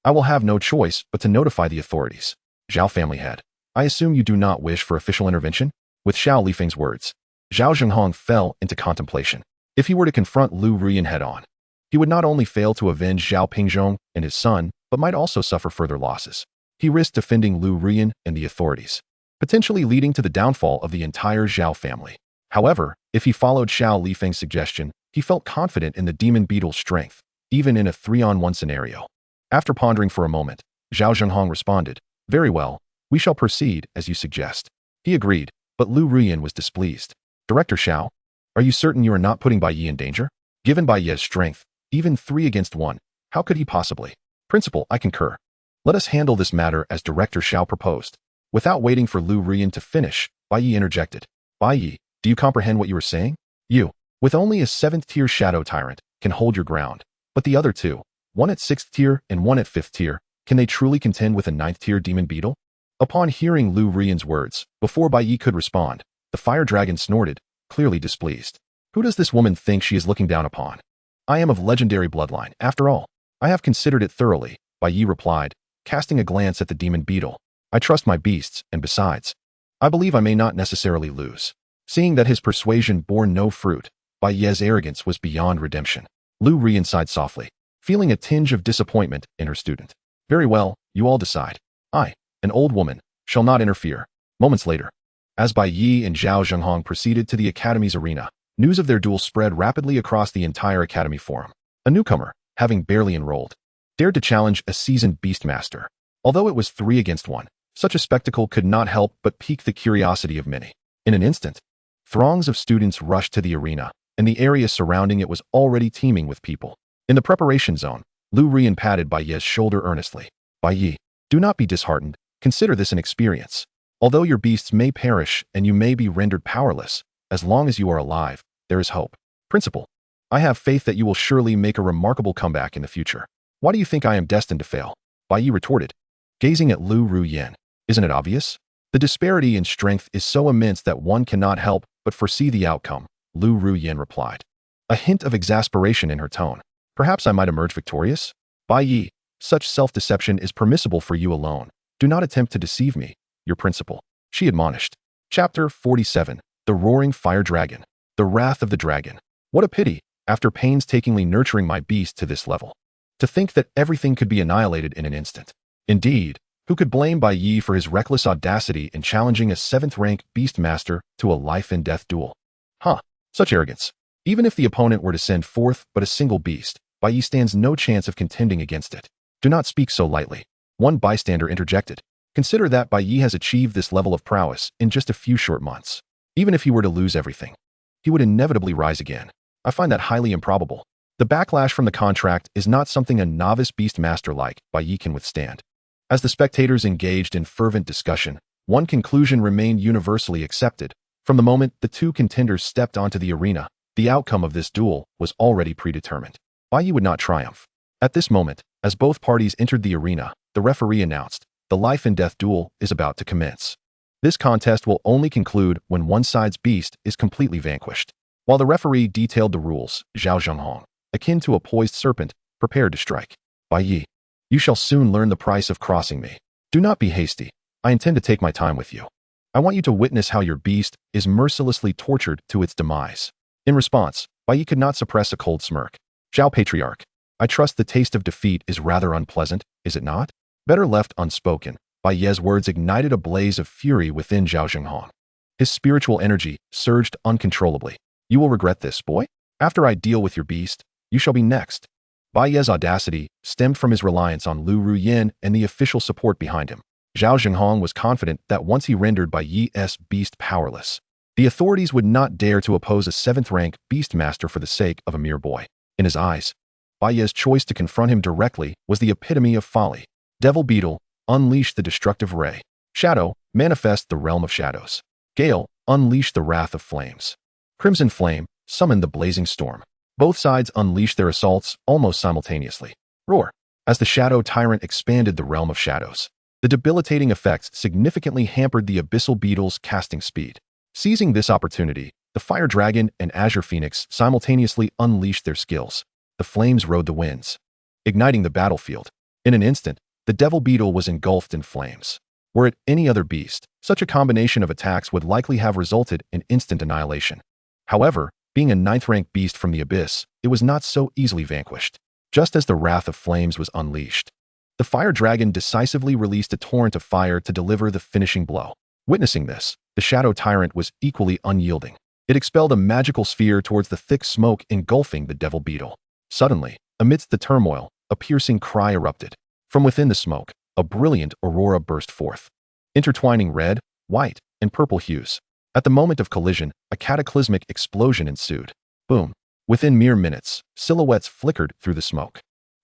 I will have no choice but to notify the authorities. Zhao family head, I assume you do not wish for official intervention? With Xiao Lifeng's words, Zhao Zhenghong fell into contemplation. If he were to confront Lu Rian head-on, he would not only fail to avenge Zhao Pingzhong and his son, but might also suffer further losses. He risked offending Lu Rian and the authorities, potentially leading to the downfall of the entire Zhao family. However, if he followed Xiao Lifeng's suggestion, he felt confident in the demon beetle's strength, even in a 3-on-1 scenario. After pondering for a moment, Zhao Zhenghong responded, Very well, we shall proceed as you suggest. He agreed, but Lu Rian was displeased. Director Xiao, are you certain you are not putting Bai Ye in danger? Given Bai Ye's strength, even 3 against 1, how could he possibly? Principal, I concur. Let us handle this matter as Director Xiao proposed. Without waiting for Lu Rian to finish, Bai Ye interjected. Bai Ye, do you comprehend what you are saying? You, with only a 7th-tier shadow tyrant, can hold your ground. But the other two, one at 6th tier and one at 5th tier, can they truly contend with a 9th-tier demon beetle? Upon hearing Lu Rian's words, before Bai Ye could respond, the fire dragon snorted, clearly displeased. Who does this woman think she is looking down upon? I am of legendary bloodline, after all. I have considered it thoroughly, Bai Ye replied, casting a glance at the demon beetle. I trust my beasts, and besides, I believe I may not necessarily lose. Seeing that his persuasion bore no fruit, Bai Ye's arrogance was beyond redemption. Lu Rian sighed softly, feeling a tinge of disappointment in her student. Very well, you all decide. I, an old woman, shall not interfere. Moments later, as Bai Ye and Zhao Zhenghong proceeded to the academy's arena, news of their duel spread rapidly across the entire academy forum. A newcomer, having barely enrolled, dared to challenge a seasoned beastmaster. Although it was 3 against 1, such a spectacle could not help but pique the curiosity of many. In an instant, throngs of students rushed to the arena, and the area surrounding it was already teeming with people. In the preparation zone, Lu Rian patted Bai Ye's shoulder earnestly. Bai Ye, do not be disheartened. Consider this an experience. Although your beasts may perish and you may be rendered powerless, as long as you are alive, there is hope. Principal, I have faith that you will surely make a remarkable comeback in the future. Why do you think I am destined to fail? Bai Ye retorted, gazing at Lu Ruyan. Isn't it obvious? The disparity in strength is so immense that one cannot help but foresee the outcome, Lu Ruyan replied, a hint of exasperation in her tone. Perhaps I might emerge victorious? Bai Ye, such self-deception is permissible for you alone. Do not attempt to deceive me, your principal, she admonished. Chapter 47, The Roaring Fire Dragon. The Wrath of the Dragon. What a pity, after painstakingly nurturing my beast to this level, to think that everything could be annihilated in an instant. Indeed, who could blame Bai Ye for his reckless audacity in challenging a 7th-rank Beastmaster to a life-and-death duel? Such arrogance. Even if the opponent were to send forth but a single beast, Bai Ye stands no chance of contending against it. Do not speak so lightly. One bystander interjected. Consider that Bai Ye has achieved this level of prowess in just a few short months. Even if he were to lose everything, he would inevitably rise again. I find that highly improbable. The backlash from the contract is not something a novice Beastmaster like Bai Ye can withstand. As the spectators engaged in fervent discussion, one conclusion remained universally accepted. From the moment the two contenders stepped onto the arena, the outcome of this duel was already predetermined. Bai Ye would not triumph. At this moment, as both parties entered the arena, the referee announced, the life-and-death duel is about to commence. This contest will only conclude when one side's beast is completely vanquished. While the referee detailed the rules, Zhao Zhenghong, akin to a poised serpent, prepared to strike. Bai Ye, you shall soon learn the price of crossing me. Do not be hasty. I intend to take my time with you. I want you to witness how your beast is mercilessly tortured to its demise. In response, Bai Ye could not suppress a cold smirk. Zhao Patriarch, I trust the taste of defeat is rather unpleasant, is it not? Better left unspoken. Bai Ye's words ignited a blaze of fury within Zhao Zhenghong. His spiritual energy surged uncontrollably. You will regret this, boy. After I deal with your beast, you shall be next. Bai Ye's audacity stemmed from his reliance on Lu Ruyin and the official support behind him. Zhao Zhenghong was confident that once he rendered Bai Ye's beast powerless, the authorities would not dare to oppose a 7th-rank Beastmaster for the sake of a mere boy. In his eyes, Bai Ye's choice to confront him directly was the epitome of folly. Devil Beetle, unleash the destructive ray. Shadow, manifest the realm of shadows. Gale, unleash the wrath of flames. Crimson Flame, summon the blazing storm. Both sides unleashed their assaults almost simultaneously. Roar. As the Shadow Tyrant expanded the realm of shadows, the debilitating effects significantly hampered the Abyssal Beetle's casting speed. Seizing this opportunity, the Fire Dragon and Azure Phoenix simultaneously unleashed their skills. The flames rode the winds, igniting the battlefield. In an instant, the Devil Beetle was engulfed in flames. Were it any other beast, such a combination of attacks would likely have resulted in instant annihilation. However, being a 9th-rank beast from the abyss, it was not so easily vanquished. Just as the wrath of flames was unleashed, the Fire Dragon decisively released a torrent of fire to deliver the finishing blow. Witnessing this, the Shadow Tyrant was equally unyielding. It expelled a magical sphere towards the thick smoke engulfing the Devil Beetle. Suddenly, amidst the turmoil, a piercing cry erupted. From within the smoke, a brilliant aurora burst forth, intertwining red, white, and purple hues. At the moment of collision, a cataclysmic explosion ensued. Boom! Within mere minutes, silhouettes flickered through the smoke.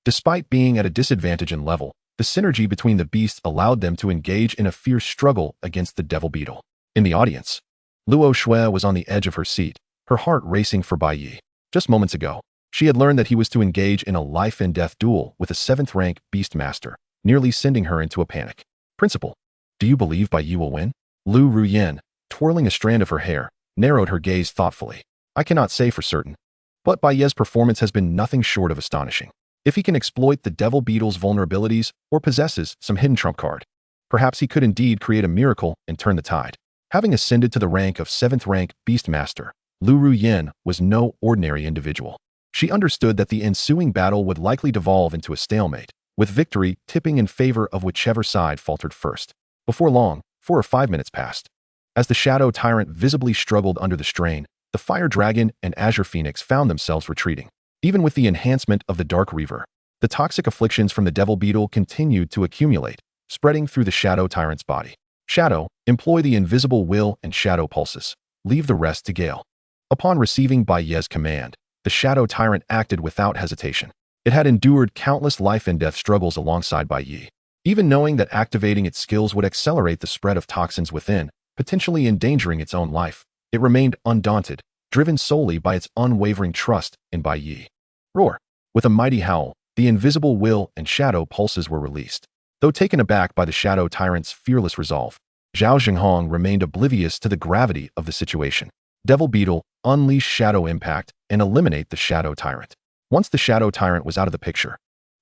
Despite being at a disadvantage in level, the synergy between the beasts allowed them to engage in a fierce struggle against the Devil Beetle. In the audience, Luo Shui was on the edge of her seat, her heart racing for Bai Ye. Just moments ago, she had learned that he was to engage in a life-and-death duel with a 7th-rank Beastmaster, nearly sending her into a panic. Principal, do you believe Bai Ye will win? Lu Ruyin, twirling a strand of her hair, narrowed her gaze thoughtfully. I cannot say for certain, but Bai Ye's performance has been nothing short of astonishing. If he can exploit the Devil Beetle's vulnerabilities or possesses some hidden trump card, perhaps he could indeed create a miracle and turn the tide. Having ascended to the rank of 7th-rank Beastmaster, Lu Ruyin was no ordinary individual. She understood that the ensuing battle would likely devolve into a stalemate, with victory tipping in favor of whichever side faltered first. Before long, 4 or 5 minutes passed. As the Shadow Tyrant visibly struggled under the strain, the Fire Dragon and Azure Phoenix found themselves retreating. Even with the enhancement of the Dark Reaver, the toxic afflictions from the Devil Beetle continued to accumulate, spreading through the Shadow Tyrant's body. Shadow, employ the invisible will and shadow pulses. Leave the rest to Gale. Upon receiving Bai Ye's command, the Shadow Tyrant acted without hesitation. It had endured countless life-and-death struggles alongside Bai Ye. Even knowing that activating its skills would accelerate the spread of toxins within, potentially endangering its own life, it remained undaunted, driven solely by its unwavering trust in Bai Ye. Roar! With a mighty howl, the invisible will and shadow pulses were released. Though taken aback by the Shadow Tyrant's fearless resolve, Zhao Zhenghong remained oblivious to the gravity of the situation. Devil Beetle, unleash Shadow Impact and eliminate the Shadow Tyrant. Once the Shadow Tyrant was out of the picture,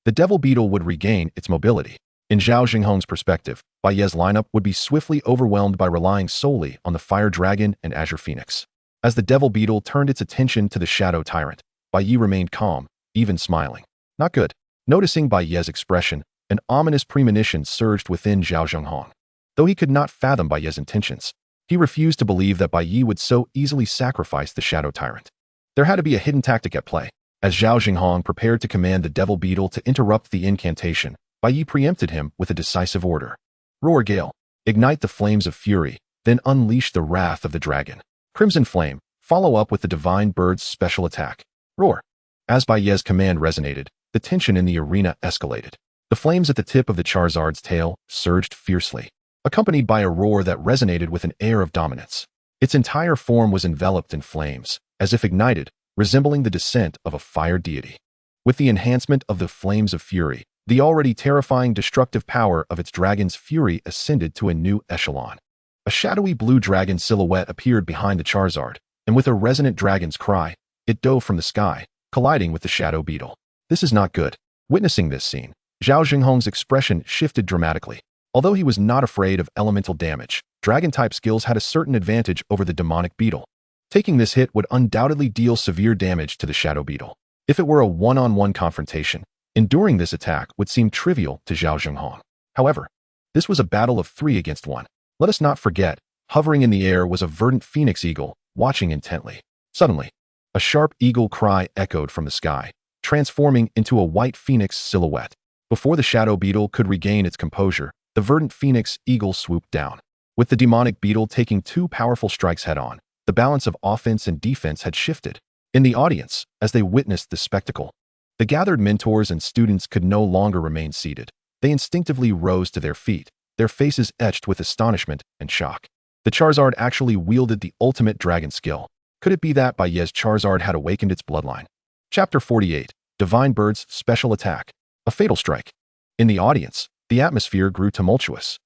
the Devil Beetle would regain its mobility. In Zhao Zhenghong's perspective, Bai Ye's lineup would be swiftly overwhelmed by relying solely on the Fire Dragon and Azure Phoenix. As the Devil Beetle turned its attention to the Shadow Tyrant, Bai Ye remained calm, even smiling. Not good. Noticing Bai Ye's expression, An ominous premonition surged within Zhao Zhenghong. Though he could not fathom Bai Ye's intentions, he refused to believe that Bai Ye would so easily sacrifice the Shadow Tyrant. There had to be a hidden tactic at play. As Zhao Zhenghong prepared to command the Devil Beetle to interrupt the incantation, Bai Ye preempted him with a decisive order. Roar Gale, ignite the flames of fury, then unleash the wrath of the dragon. Crimson Flame, follow up with the Divine Bird's special attack. Roar. As Bai Ye's command resonated, the tension in the arena escalated. The flames at the tip of the Charizard's tail surged fiercely, accompanied by a roar that resonated with an air of dominance. Its entire form was enveloped in flames, as if ignited, resembling the descent of a fire deity. With the enhancement of the flames of fury, the already terrifying destructive power of its dragon's fury ascended to a new echelon. A shadowy blue dragon silhouette appeared behind the Charizard, and with a resonant dragon's cry, it dove from the sky, colliding with the Shadow Beetle. This is not good. Witnessing this scene, Zhao Zhenghong's expression shifted dramatically. Although he was not afraid of elemental damage, dragon-type skills had a certain advantage over the demonic beetle. Taking this hit would undoubtedly deal severe damage to the Shadow Beetle. If it were a one-on-one confrontation, enduring this attack would seem trivial to Zhao Zhenghong. However, this was a battle of 3 against 1. Let us not forget, hovering in the air was a verdant phoenix eagle, watching intently. Suddenly, a sharp eagle cry echoed from the sky, transforming into a white phoenix silhouette. Before the Shadow Beetle could regain its composure, the verdant phoenix eagle swooped down. With the demonic beetle taking 2 powerful strikes head-on, the balance of offense and defense had shifted. In the audience, as they witnessed the spectacle, the gathered mentors and students could no longer remain seated. They instinctively rose to their feet, their faces etched with astonishment and shock. The Charizard actually wielded the ultimate dragon skill. Could it be that Bai Ye's Charizard had awakened its bloodline? Chapter 48, Divine Bird's Special Attack. A Fatal Strike. In the audience, the atmosphere grew tumultuous.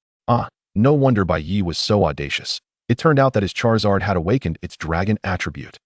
No wonder Bai Ye was so audacious. It turned out that his Charizard had awakened its dragon attribute.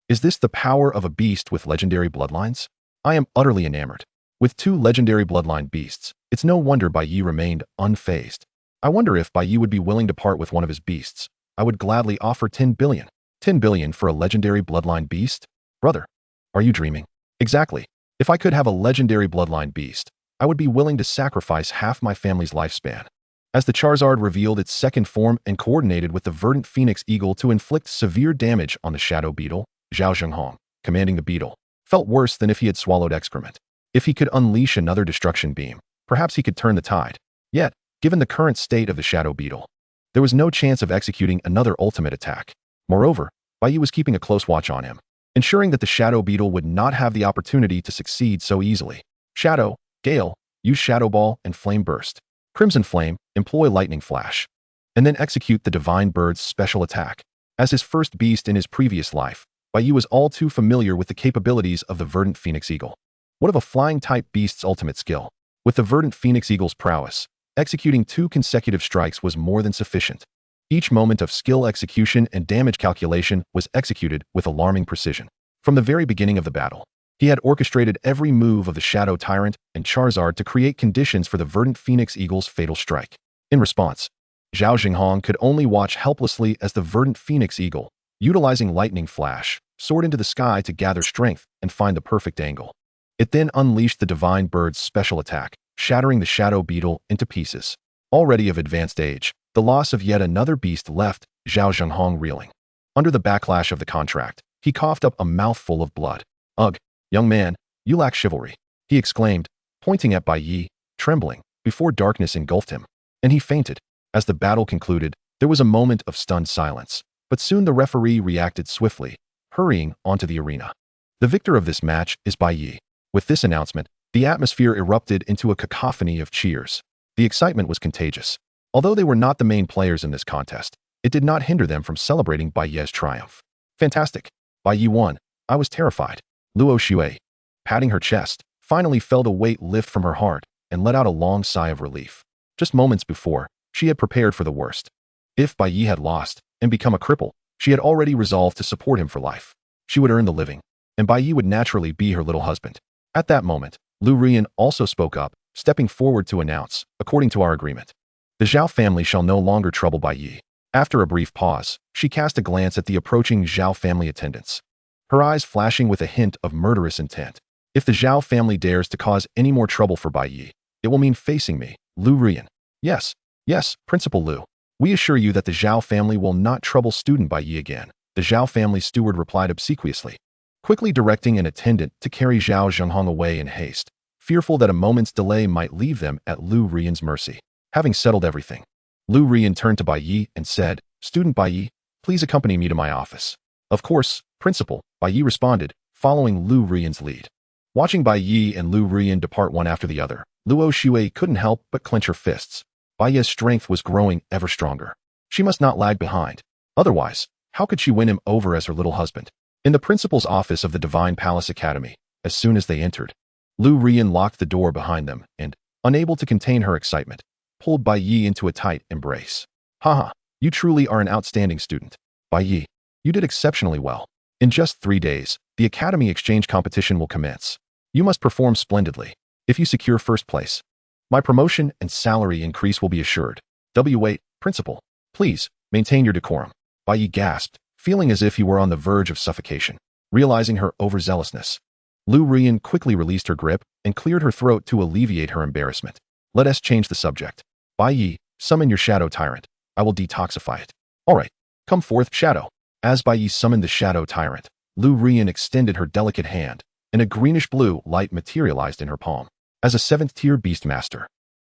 Is this the power of a beast with legendary bloodlines? I am utterly enamored. With 2 legendary bloodline beasts, it's no wonder Bai Ye remained unfazed. I wonder if Bai Ye would be willing to part with one of his beasts. I would gladly offer 10 billion. 10 billion for a legendary bloodline beast? Brother, are you dreaming? Exactly. If I could have a legendary bloodline beast, I would be willing to sacrifice half my family's lifespan. As the Charizard revealed its second form and coordinated with the verdant phoenix eagle to inflict severe damage on the Shadow Beetle, Zhao Zhenghong, commanding the beetle, felt worse than if he had swallowed excrement. If he could unleash another destruction beam, perhaps he could turn the tide. Yet, given the current state of the Shadow Beetle, there was no chance of executing another ultimate attack. Moreover, Bai Ye was keeping a close watch on him, ensuring that the Shadow Beetle would not have the opportunity to succeed so easily. Shadow, Gale, use Shadow Ball and Flame Burst. Crimson Flame, employ Lightning Flash. And then execute the Divine Bird's special attack. As his first beast in his previous life, Bai Ye was all too familiar with the capabilities of the verdant Phoenix Eagle. What of a flying-type beast's ultimate skill? With the verdant Phoenix Eagle's prowess, executing 2 consecutive strikes was more than sufficient. Each moment of skill execution and damage calculation was executed with alarming precision. From the very beginning of the battle, he had orchestrated every move of the Shadow Tyrant and Charizard to create conditions for the verdant Phoenix Eagle's fatal strike. In response, Zhao Zhenghong could only watch helplessly as the verdant Phoenix Eagle, utilizing Lightning Flash, soared into the sky to gather strength and find the perfect angle. It then unleashed the Divine Bird's special attack, shattering the Shadow Beetle into pieces. Already of advanced age, the loss of yet another beast left Zhao Zhenghong reeling. Under the backlash of the contract, he coughed up a mouthful of blood. Ugh, young man, you lack chivalry, he exclaimed, pointing at Bai Ye, trembling, before darkness engulfed him. And he fainted. As the battle concluded, there was a moment of stunned silence, but soon the referee reacted swiftly, hurrying onto the arena. The victor of this match is Bai Ye. With this announcement, the atmosphere erupted into a cacophony of cheers. The excitement was contagious. Although they were not the main players in this contest, it did not hinder them from celebrating Bai Ye's triumph. Fantastic. Bai Ye won. I was terrified. Luo Xue, patting her chest, finally felt a weight lift from her heart and let out a long sigh of relief. Just moments before, she had prepared for the worst. If Bai Ye had lost and become a cripple, she had already resolved to support him for life. She would earn the living, and Bai Ye would naturally be her little husband. At that moment, Lu Rian also spoke up, stepping forward to announce, according to our agreement, the Zhao family shall no longer trouble Bai Ye. After a brief pause, she cast a glance at the approaching Zhao family attendants, her eyes flashing with a hint of murderous intent. If the Zhao family dares to cause any more trouble for Bai Ye, It will mean facing me, Lu Rian. Yes, yes, Principal Lu. We assure you that the Zhao family will not trouble student Bai Ye again. The Zhao family steward replied obsequiously, quickly directing an attendant to carry Zhao Zhenghong away in haste, fearful that a moment's delay might leave them at Lu Rian's mercy. Having settled everything, Lu Rian turned to Bai Ye and said, Student Bai Ye, please accompany me to my office. Of course, Principal, Bai Ye responded, following Lu Rian's lead. Watching Bai Ye and Lu Rian depart one after the other, Luo Shui couldn't help but clench her fists. Bai Ye's strength was growing ever stronger. She must not lag behind. Otherwise, how could she win him over as her little husband? In the principal's office of the Divine Palace Academy, as soon as they entered, Lu Rian locked the door behind them and, unable to contain her excitement, pulled Bai Ye into a tight embrace. Haha, you truly are an outstanding student. Bai Ye, you did exceptionally well. In just 3 days, the Academy Exchange competition will commence. You must perform splendidly. If you secure first place, my promotion and salary increase will be assured. Wait, Principal, please, maintain your decorum. Bai Ye gasped, feeling as if he were on the verge of suffocation. Realizing her overzealousness, Lu Rian quickly released her grip and cleared her throat to alleviate her embarrassment. Let us change the subject. Bai Ye, summon your shadow tyrant. I will detoxify it. All right, come forth, shadow. As Bai Ye summoned the shadow tyrant, Lu Rian extended her delicate hand, and a greenish-blue light materialized in her palm. As a 7th-tier beast master,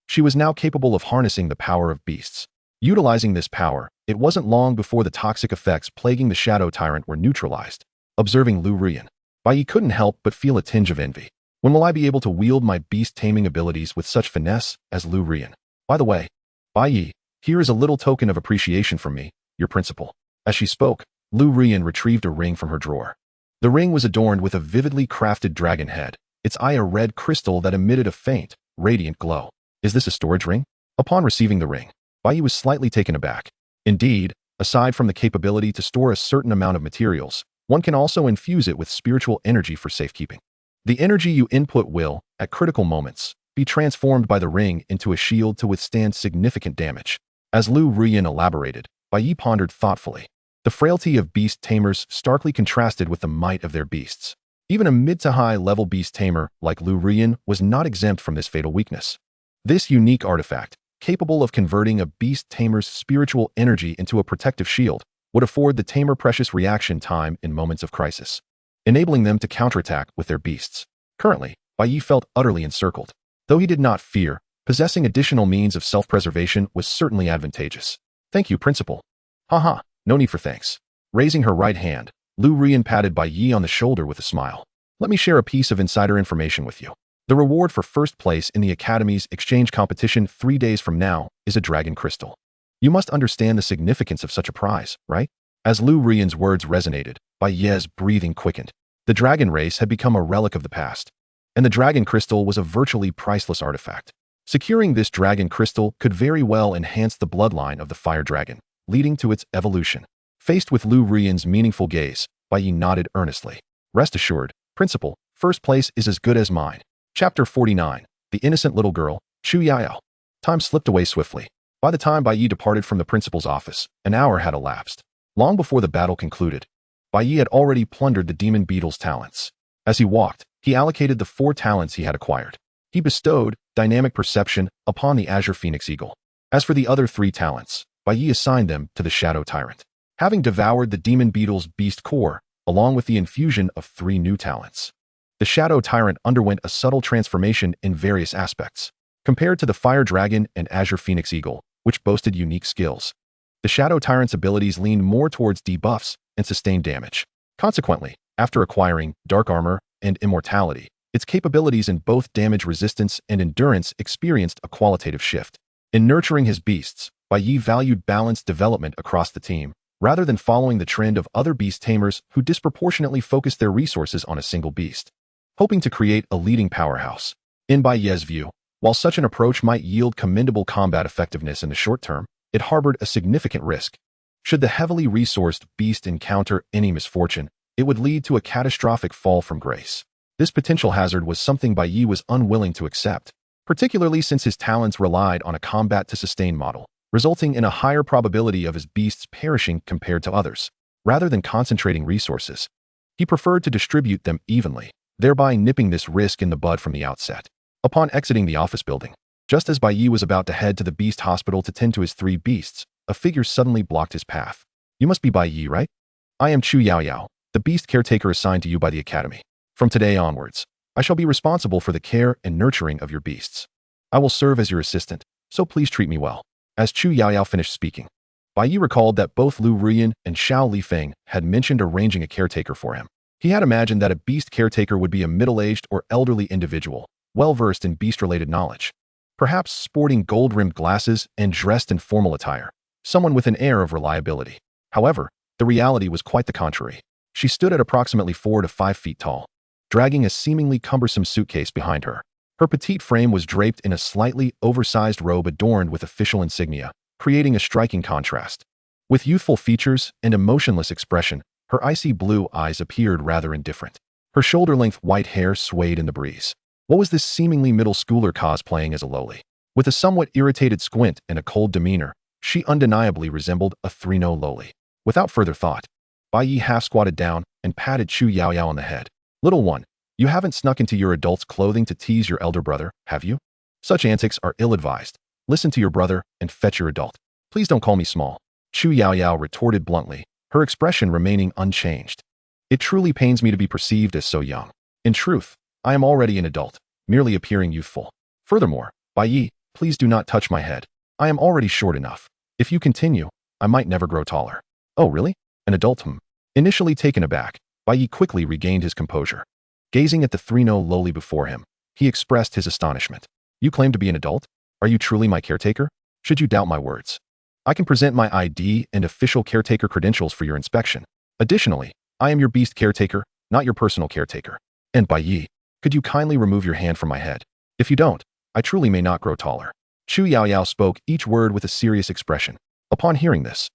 she was now capable of harnessing the power of beasts. Utilizing this power, it wasn't long before the toxic effects plaguing the shadow tyrant were neutralized. Observing Lu Rian, Bai Ye couldn't help but feel a tinge of envy. When will I be able to wield my beast taming abilities with such finesse as Lu Rian? By the way, Bai Ye, here is a little token of appreciation from me, your principal. As she spoke, Lu Rian retrieved a ring from her drawer. The ring was adorned with a vividly crafted dragon head, its eye a red crystal that emitted a faint, radiant glow. Is this a storage ring? Upon receiving the ring, Bai Ye was slightly taken aback. Indeed, aside from the capability to store a certain amount of materials, one can also infuse it with spiritual energy for safekeeping. The energy you input will, at critical moments, be transformed by the ring into a shield to withstand significant damage. As Lu Rian elaborated, Bai Ye pondered thoughtfully. The frailty of beast tamers starkly contrasted with the might of their beasts. Even a mid to high level beast tamer like Lu Rian was not exempt from this fatal weakness. This unique artifact, capable of converting a beast tamer's spiritual energy into a protective shield, would afford the tamer precious reaction time in moments of crisis, enabling them to counterattack with their beasts. Currently, Bai Ye felt utterly encircled. Though he did not fear, possessing additional means of self-preservation was certainly advantageous. Thank you, Principal. Haha, no need for thanks. Raising her right hand, Lu Rian patted Bai Ye on the shoulder with a smile. Let me share a piece of insider information with you. The reward for first place in the Academy's exchange competition 3 days from now is a dragon crystal. You must understand the significance of such a prize, right? As Lu Rian's words resonated, Bai Ye's breathing quickened. The dragon race had become a relic of the past, and the dragon crystal was a virtually priceless artifact. Securing this dragon crystal could very well enhance the bloodline of the fire dragon, leading to its evolution. Faced with Lu Rian's meaningful gaze, Bai Ye nodded earnestly. Rest assured, Principal, first place is as good as mine. Chapter 49, The Innocent Little Girl, Chu Yao. Time slipped away swiftly. By the time Bai Ye departed from the principal's office, an hour had elapsed. Long before the battle concluded, Bai Ye had already plundered the demon beetle's talents. As he walked, he allocated the 4 talents he had acquired. He bestowed dynamic perception upon the azure phoenix eagle. As for the other 3 talents, Bai Ye assigned them to the shadow tyrant. Having devoured the demon beetle's beast core, along with the infusion of 3 new talents, the shadow tyrant underwent a subtle transformation in various aspects. Compared to the fire dragon and azure phoenix eagle, which boasted unique skills, the shadow tyrant's abilities leaned more towards debuffs and sustained damage. Consequently, after acquiring dark armor and immortality, its capabilities in both damage resistance and endurance experienced a qualitative shift. In nurturing his beasts, Bai Ye valued balanced development across the team, rather than following the trend of other beast tamers who disproportionately focused their resources on a single beast, hoping to create a leading powerhouse. In Bai Ye's view, while such an approach might yield commendable combat effectiveness in the short term, it harbored a significant risk. Should the heavily resourced beast encounter any misfortune, it would lead to a catastrophic fall from grace. This potential hazard was something Bai Ye was unwilling to accept, particularly since his talents relied on a combat-to-sustain model, resulting in a higher probability of his beasts perishing compared to others. Rather than concentrating resources, he preferred to distribute them evenly, thereby nipping this risk in the bud from the outset. Upon exiting the office building, Just as Bai Ye was about to head to the beast hospital to tend to his 3 beasts, a figure suddenly blocked his path. You must be Bai Ye, right? I am Chu Yaoyao, the beast caretaker assigned to you by the academy. From today onwards, I shall be responsible for the care and nurturing of your beasts. I will serve as your assistant, so please treat me well. As Chu Yaoyao finished speaking, Bai Ye recalled that both Lu Ruyan and Xiao Lifeng had mentioned arranging a caretaker for him. He had imagined that a beast caretaker would be a middle-aged or elderly individual, well-versed in beast-related knowledge, perhaps sporting gold-rimmed glasses and dressed in formal attire, someone with an air of reliability. However, the reality was quite the contrary. She stood at approximately 4 to 5 feet tall, dragging a seemingly cumbersome suitcase behind her. Her petite frame was draped in a slightly oversized robe adorned with official insignia, creating a striking contrast. With youthful features and emotionless expression, her icy blue eyes appeared rather indifferent. Her shoulder-length white hair swayed in the breeze. What was this seemingly middle schooler cosplaying as a lowly? With a somewhat irritated squint and a cold demeanor, she undeniably resembled a 3-no lowly. Without further thought, Bai Ye half-squatted down and patted Chu Yaoyao on the head. Little one, you haven't snuck into your adult's clothing to tease your elder brother, have you? Such antics are ill-advised. Listen to your brother and fetch your adult. Please don't call me small. Chu Yaoyao retorted bluntly, her expression remaining unchanged. It truly pains me to be perceived as so young. In truth, I am already an adult, merely appearing youthful. Furthermore, Bai Ye, please do not touch my head. I am already short enough. If you continue, I might never grow taller. Oh, really? An adult? Initially taken aback, Bai Ye quickly regained his composure. Gazing at the 3-no lowly before him, he expressed his astonishment. You claim to be an adult? Are you truly my caretaker? Should you doubt my words, I can present my ID and official caretaker credentials for your inspection. Additionally, I am your beast caretaker, not your personal caretaker. And Bai Ye, could you kindly remove your hand from my head? If you don't, I truly may not grow taller. Chu Yaoyao spoke each word with a serious expression. Upon hearing this,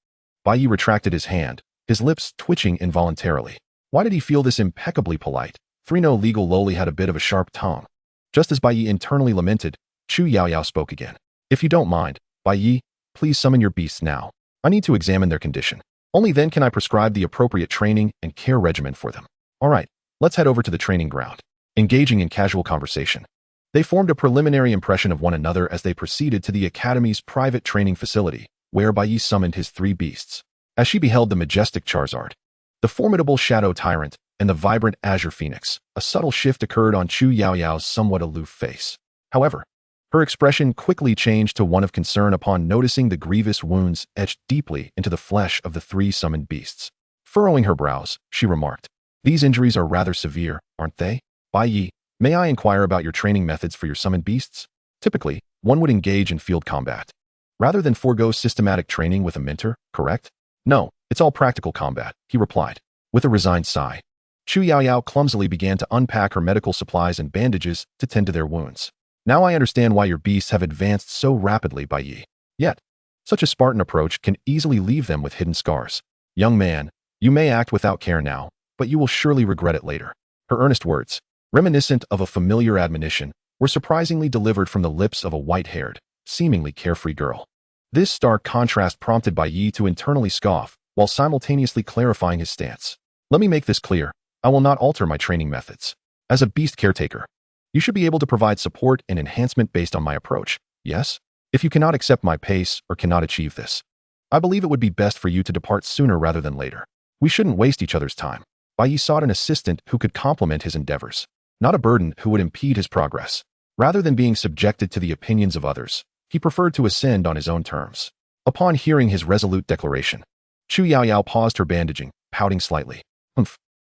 Bai Ye retracted his hand, his lips twitching involuntarily. Why did he feel this impeccably polite? 3-no legal lowly had a bit of a sharp tongue. Just as Bai Ye internally lamented, Chu Yaoyao spoke again. If you don't mind, Bai Ye, please summon your beasts now. I need to examine their condition. Only then can I prescribe the appropriate training and care regimen for them. All right, let's head over to the training ground. Engaging in casual conversation, they formed a preliminary impression of one another as they proceeded to the academy's private training facility, where Bai Ye summoned his 3 beasts. As she beheld the majestic Charizard, the formidable Shadow Tyrant, and the vibrant Azure Phoenix, a subtle shift occurred on Chu Yaoyao's somewhat aloof face. However, her expression quickly changed to one of concern upon noticing the grievous wounds etched deeply into the flesh of the 3 summoned beasts. Furrowing her brows, she remarked, "These injuries are rather severe, aren't they? Bai Ye, may I inquire about your training methods for your summoned beasts? Typically, one would engage in field combat, rather than forego systematic training with a mentor, correct?" "No, it's all practical combat," he replied. With a resigned sigh, Chu Yaoyao clumsily began to unpack her medical supplies and bandages to tend to their wounds. "Now I understand why your beasts have advanced so rapidly, Bai Ye. Yet, such a Spartan approach can easily leave them with hidden scars. Young man, you may act without care now, but you will surely regret it later." Her earnest words, reminiscent of a familiar admonition, were surprisingly delivered from the lips of a white-haired, seemingly carefree girl. This stark contrast prompted Bai Ye to internally scoff, while simultaneously clarifying his stance. "Let me make this clear. I will not alter my training methods. As a beast caretaker, you should be able to provide support and enhancement based on my approach, yes? If you cannot accept my pace or cannot achieve this, I believe it would be best for you to depart sooner rather than later. We shouldn't waste each other's time." Bai Ye sought an assistant who could complement his endeavors, not a burden who would impede his progress. Rather than being subjected to the opinions of others, he preferred to ascend on his own terms. Upon hearing his resolute declaration, Chu Yaoyao paused her bandaging, pouting slightly.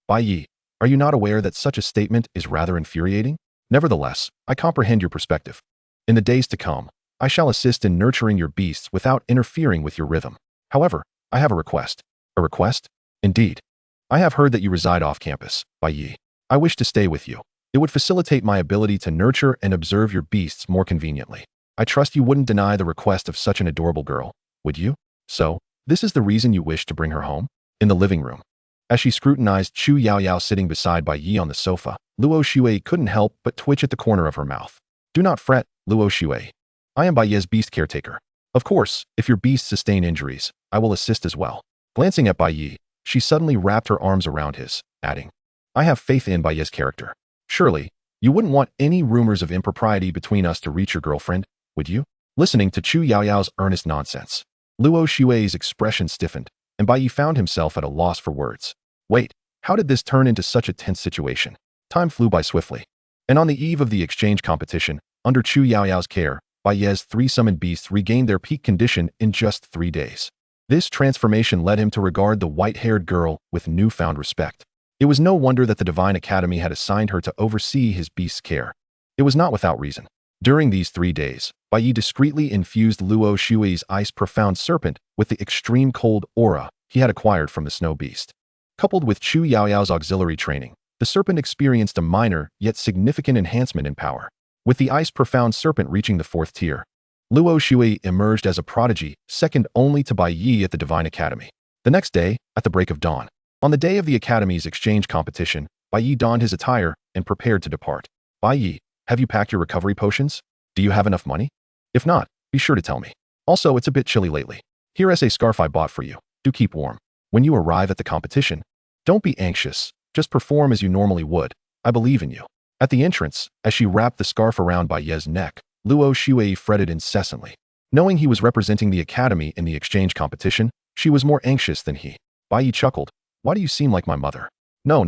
Bai Ye, are you not aware that such a statement is rather infuriating? Nevertheless, I comprehend your perspective. In the days to come, I shall assist in nurturing your beasts without interfering with your rhythm. However, I have a request." "A request? Indeed. I have heard that you reside off campus, Bai Ye. I wish to stay with you. It would facilitate my ability to nurture and observe your beasts more conveniently. I trust you wouldn't deny the request of such an adorable girl, would you? So, this is the reason you wish to bring her home?" In the living room, as she scrutinized Chu Yaoyao sitting beside Bai Ye on the sofa, Luo Shui couldn't help but twitch at the corner of her mouth. "Do not fret, Luo Shui. I am Bai Ye's beast caretaker. Of course, if your beasts sustain injuries, I will assist as well." Glancing at Bai Ye, she suddenly wrapped her arms around his, adding, "I have faith in Bai Ye's character. Surely, you wouldn't want any rumors of impropriety between us to reach your girlfriend, would you? Listening to Chu Yaoyao's earnest nonsense, Luo Xue's expression stiffened, and Bai Ye found himself at a loss for words. Wait, how did this turn into such a tense situation? Time flew by swiftly. And on the eve of the exchange competition, under Chu Yaoyao's care, Bai Ye's 3 summoned beasts regained their peak condition in just 3 days. This transformation led him to regard the white-haired girl with newfound respect. It was no wonder that the Divine Academy had assigned her to oversee his beast's care. It was not without reason. During these 3 days, Bai Ye discreetly infused Luo Xue's ice-profound serpent with the extreme cold aura he had acquired from the snow beast. Coupled with Chu Yaoyao's auxiliary training, the serpent experienced a minor yet significant enhancement in power. With the ice-profound serpent reaching the 4th tier, Luo Xue emerged as a prodigy, second only to Bai Ye at the Divine Academy. The next day, at the break of dawn, on the day of the Academy's exchange competition, Bai Ye donned his attire and prepared to depart. Bai Ye, have you packed your recovery potions? Do you have enough money? If not, be sure to tell me. Also, it's a bit chilly lately. Here is a scarf I bought for you. Do keep warm. When you arrive at the competition, don't be anxious. Just perform as you normally would. I believe in you. At the entrance, as she wrapped the scarf around Bai Ye's neck, Luo Xue fretted incessantly. Knowing he was representing the Academy in the exchange competition, she was more anxious than he. Bai Ye chuckled. Why do you seem like my mother? No,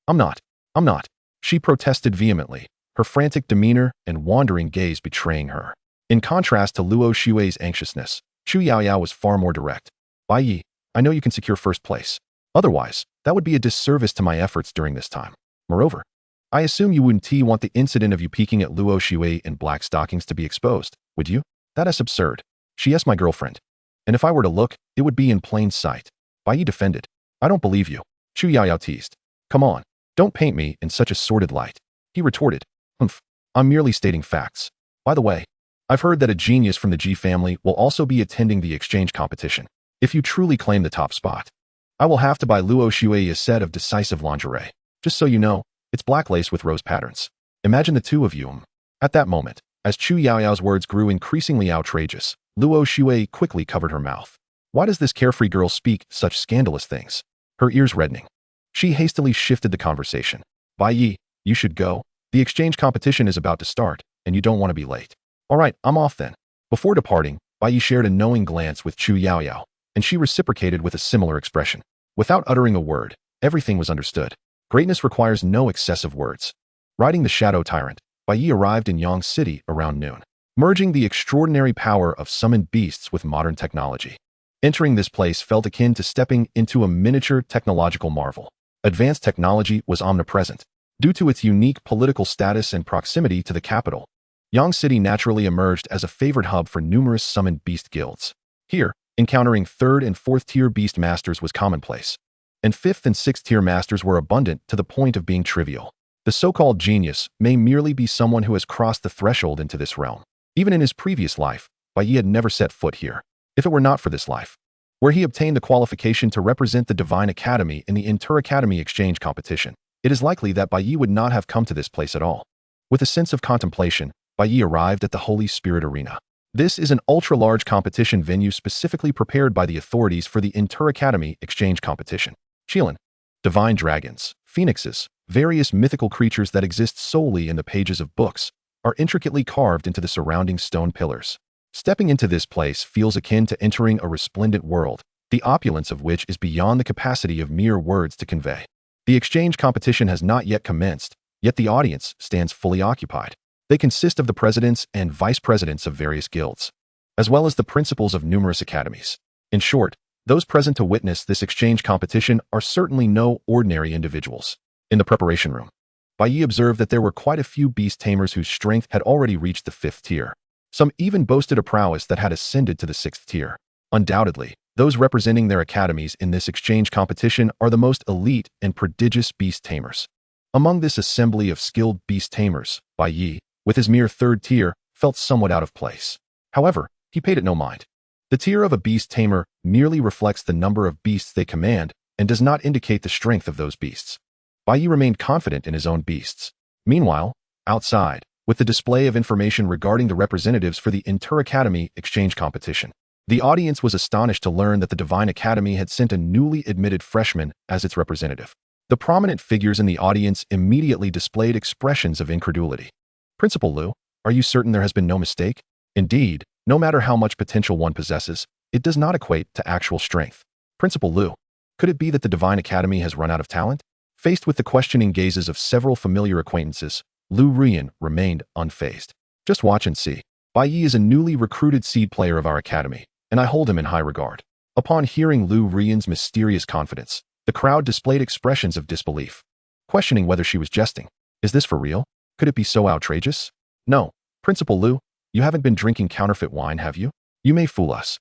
I'm not. She protested vehemently, her frantic demeanor and wandering gaze betraying her. In contrast to Luo Xue's anxiousness, Chu Yaoyao was far more direct. Bai Ye, I know you can secure first place. Otherwise, that would be a disservice to my efforts during this time. Moreover, I assume you wouldn't want the incident of you peeking at Luo Xue in black stockings to be exposed, would you? That is absurd. She is my girlfriend. And if I were to look, it would be in plain sight. Bai Ye defended. I don't believe you. Chu Yaoyao teased. Come on, don't paint me in such a sordid light. He retorted. I'm merely stating facts. By the way, I've heard that a genius from the Ji family will also be attending the exchange competition. If you truly claim the top spot, I will have to buy Luo Xue a set of decisive lingerie. Just so you know, it's black lace with rose patterns. Imagine the two of you. At that moment, as Chu Yaoyao's words grew increasingly outrageous, Luo Xue quickly covered her mouth. Why does this carefree girl speak such scandalous things? Her ears reddening. She hastily shifted the conversation. Bai Ye, you should go. The exchange competition is about to start, and you don't want to be late. All right, I'm off then. Before departing, Bai Ye shared a knowing glance with Chu Yaoyao, and she reciprocated with a similar expression. Without uttering a word, everything was understood. Greatness requires no excessive words. Riding the Shadow Tyrant, Bai Ye arrived in Yang City around noon, merging the extraordinary power of summoned beasts with modern technology. Entering this place felt akin to stepping into a miniature technological marvel. Advanced technology was omnipresent. Due to its unique political status and proximity to the capital, Yang City naturally emerged as a favored hub for numerous summoned beast guilds. Here, encountering 3rd and 4th tier beast masters was commonplace, and 5th and 6th tier masters were abundant to the point of being trivial. The so-called genius may merely be someone who has crossed the threshold into this realm. Even in his previous life, Bai Ye had never set foot here. If it were not for this life, where he obtained the qualification to represent the Divine Academy in the Inter-Academy exchange competition, it is likely that Bai Ye would not have come to this place at all. With a sense of contemplation, Bai Ye arrived at the Holy Spirit Arena. This is an ultra-large competition venue specifically prepared by the authorities for the Inter-Academy exchange competition. Qilin, divine dragons, phoenixes, various mythical creatures that exist solely in the pages of books, are intricately carved into the surrounding stone pillars. Stepping into this place feels akin to entering a resplendent world, the opulence of which is beyond the capacity of mere words to convey. The exchange competition has not yet commenced, yet the audience stands fully occupied. They consist of the presidents and vice presidents of various guilds, as well as the principals of numerous academies. In short, those present to witness this exchange competition are certainly no ordinary individuals. In the preparation room, Bai Ye observed that there were quite a few beast tamers whose strength had already reached the 5th tier. Some even boasted a prowess that had ascended to the 6th tier. Undoubtedly, those representing their academies in this exchange competition are the most elite and prodigious beast tamers. Among this assembly of skilled beast tamers, Bai Ye, with his mere 3rd tier, felt somewhat out of place. However, he paid it no mind. The tier of a beast tamer merely reflects the number of beasts they command and does not indicate the strength of those beasts. Bai Ye remained confident in his own beasts. Meanwhile, outside, with the display of information regarding the representatives for the Inter-Academy exchange competition, the audience was astonished to learn that the Divine Academy had sent a newly admitted freshman as its representative. The prominent figures in the audience immediately displayed expressions of incredulity. Principal Lu, are you certain there has been no mistake? Indeed, no matter how much potential one possesses, it does not equate to actual strength. Principal Lu, could it be that the Divine Academy has run out of talent? Faced with the questioning gazes of several familiar acquaintances, Lu Rian remained unfazed. Just watch and see. Bai Ye is a newly recruited seed player of our academy, and I hold him in high regard. Upon hearing Lu Rian's mysterious confidence, the crowd displayed expressions of disbelief, questioning whether she was jesting. Is this for real? Could it be so outrageous? No, Principal Lu, you haven't been drinking counterfeit wine, have you? You may fool us,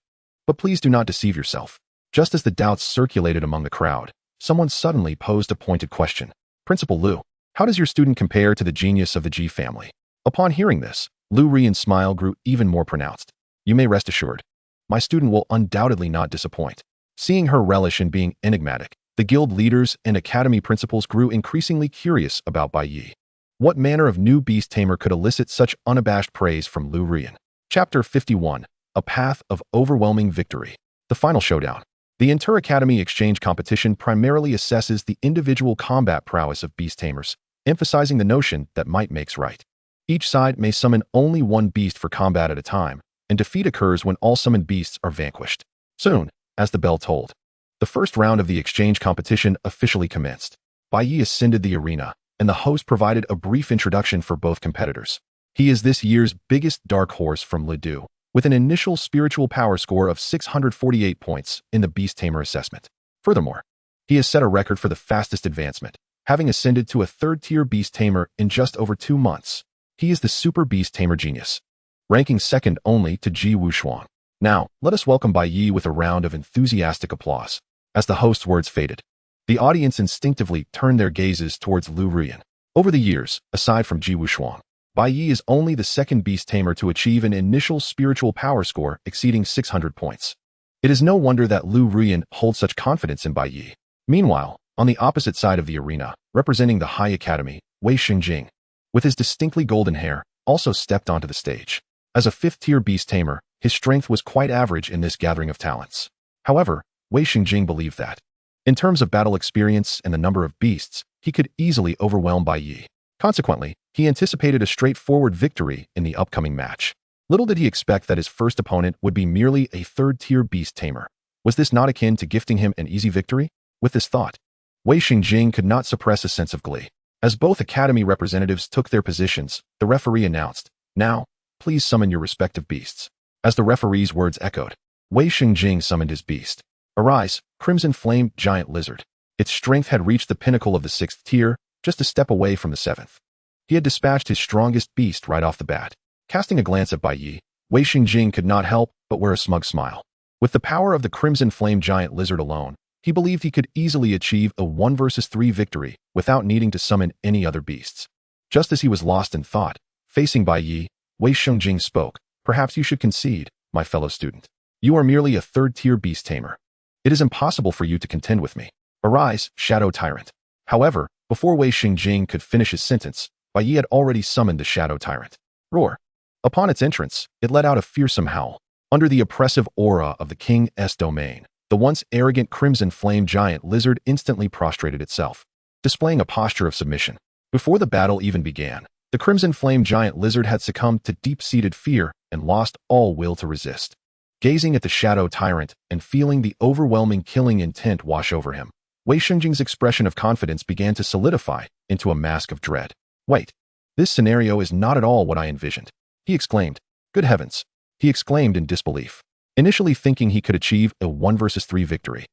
but please do not deceive yourself. Just as the doubts circulated among the crowd, someone suddenly posed a pointed question. Principal Lu, how does your student compare to the genius of the Ji family? Upon hearing this, Lu Rian's smile grew even more pronounced. You may rest assured, my student will undoubtedly not disappoint. Seeing her relish in being enigmatic, the guild leaders and academy principals grew increasingly curious about Bai Ye. What manner of new beast tamer could elicit such unabashed praise from Lu Rian? Chapter 51, A Path of Overwhelming Victory. The Final Showdown. The inter-academy exchange competition primarily assesses the individual combat prowess of beast tamers, emphasizing the notion that might makes right. Each side may summon only one beast for combat at a time, and defeat occurs when all summoned beasts are vanquished. Soon, as the bell tolled, the first round of the exchange competition officially commenced. Bai Ye ascended the arena, and the host provided a brief introduction for both competitors. He is this year's biggest dark horse from Lidu, with an initial spiritual power score of 648 points in the Beast Tamer assessment. Furthermore, he has set a record for the fastest advancement, having ascended to a third-tier Beast Tamer in just over 2 months. He is the Super Beast Tamer Genius, ranking second only to Ji Wushuang. Now, let us welcome Bai Ye with a round of enthusiastic applause. As the host's words faded, the audience instinctively turned their gazes towards Lu Rian. Over the years, aside from Ji Wushuang, Bai Ye is only the second beast tamer to achieve an initial spiritual power score exceeding 600 points. It is no wonder that Lu Rian holds such confidence in Bai Ye. Meanwhile, on the opposite side of the arena, representing the High Academy, Wei Xingjing, with his distinctly golden hair, also stepped onto the stage. As a fifth-tier beast tamer, his strength was quite average in this gathering of talents. However, Wei Xingjing believed that, in terms of battle experience and the number of beasts, he could easily overwhelm Bai Ye. Consequently, he anticipated a straightforward victory in the upcoming match. Little did he expect that his first opponent would be merely a third-tier beast tamer. Was this not akin to gifting him an easy victory? With this thought, Wei Xingjing could not suppress a sense of glee. As both academy representatives took their positions, the referee announced, "Now, please summon your respective beasts." As the referee's words echoed, Wei Xingjing summoned his beast. Arise, Crimson Flame Giant Lizard. Its strength had reached the pinnacle of the 6th tier, just a step away from the 7th. He had dispatched his strongest beast right off the bat. Casting a glance at Bai Ye, Wei Xingjing could not help but wear a smug smile. With the power of the Crimson Flame Giant Lizard alone, he believed he could easily achieve a 1 versus 3 victory without needing to summon any other beasts. Just as he was lost in thought, facing Bai Ye, Wei Xingjing spoke. Perhaps you should concede, my fellow student. You are merely a third-tier beast tamer. It is impossible for you to contend with me. Arise, Shadow Tyrant. However, before Wei Xingjing could finish his sentence, Bai Ye had already summoned the Shadow Tyrant. Roar. Upon its entrance, it let out a fearsome howl. Under the oppressive aura of the King's domain, the once arrogant Crimson Flame Giant Lizard instantly prostrated itself, displaying a posture of submission. Before the battle even began, the Crimson Flame Giant Lizard had succumbed to deep-seated fear and lost all will to resist. Gazing at the Shadow Tyrant and feeling the overwhelming killing intent wash over him, Wei Xingjing's expression of confidence began to solidify into a mask of dread. Wait, this scenario is not at all what I envisioned, he exclaimed. Good heavens, he exclaimed in disbelief. Initially thinking he could achieve a 1 versus 3 victory,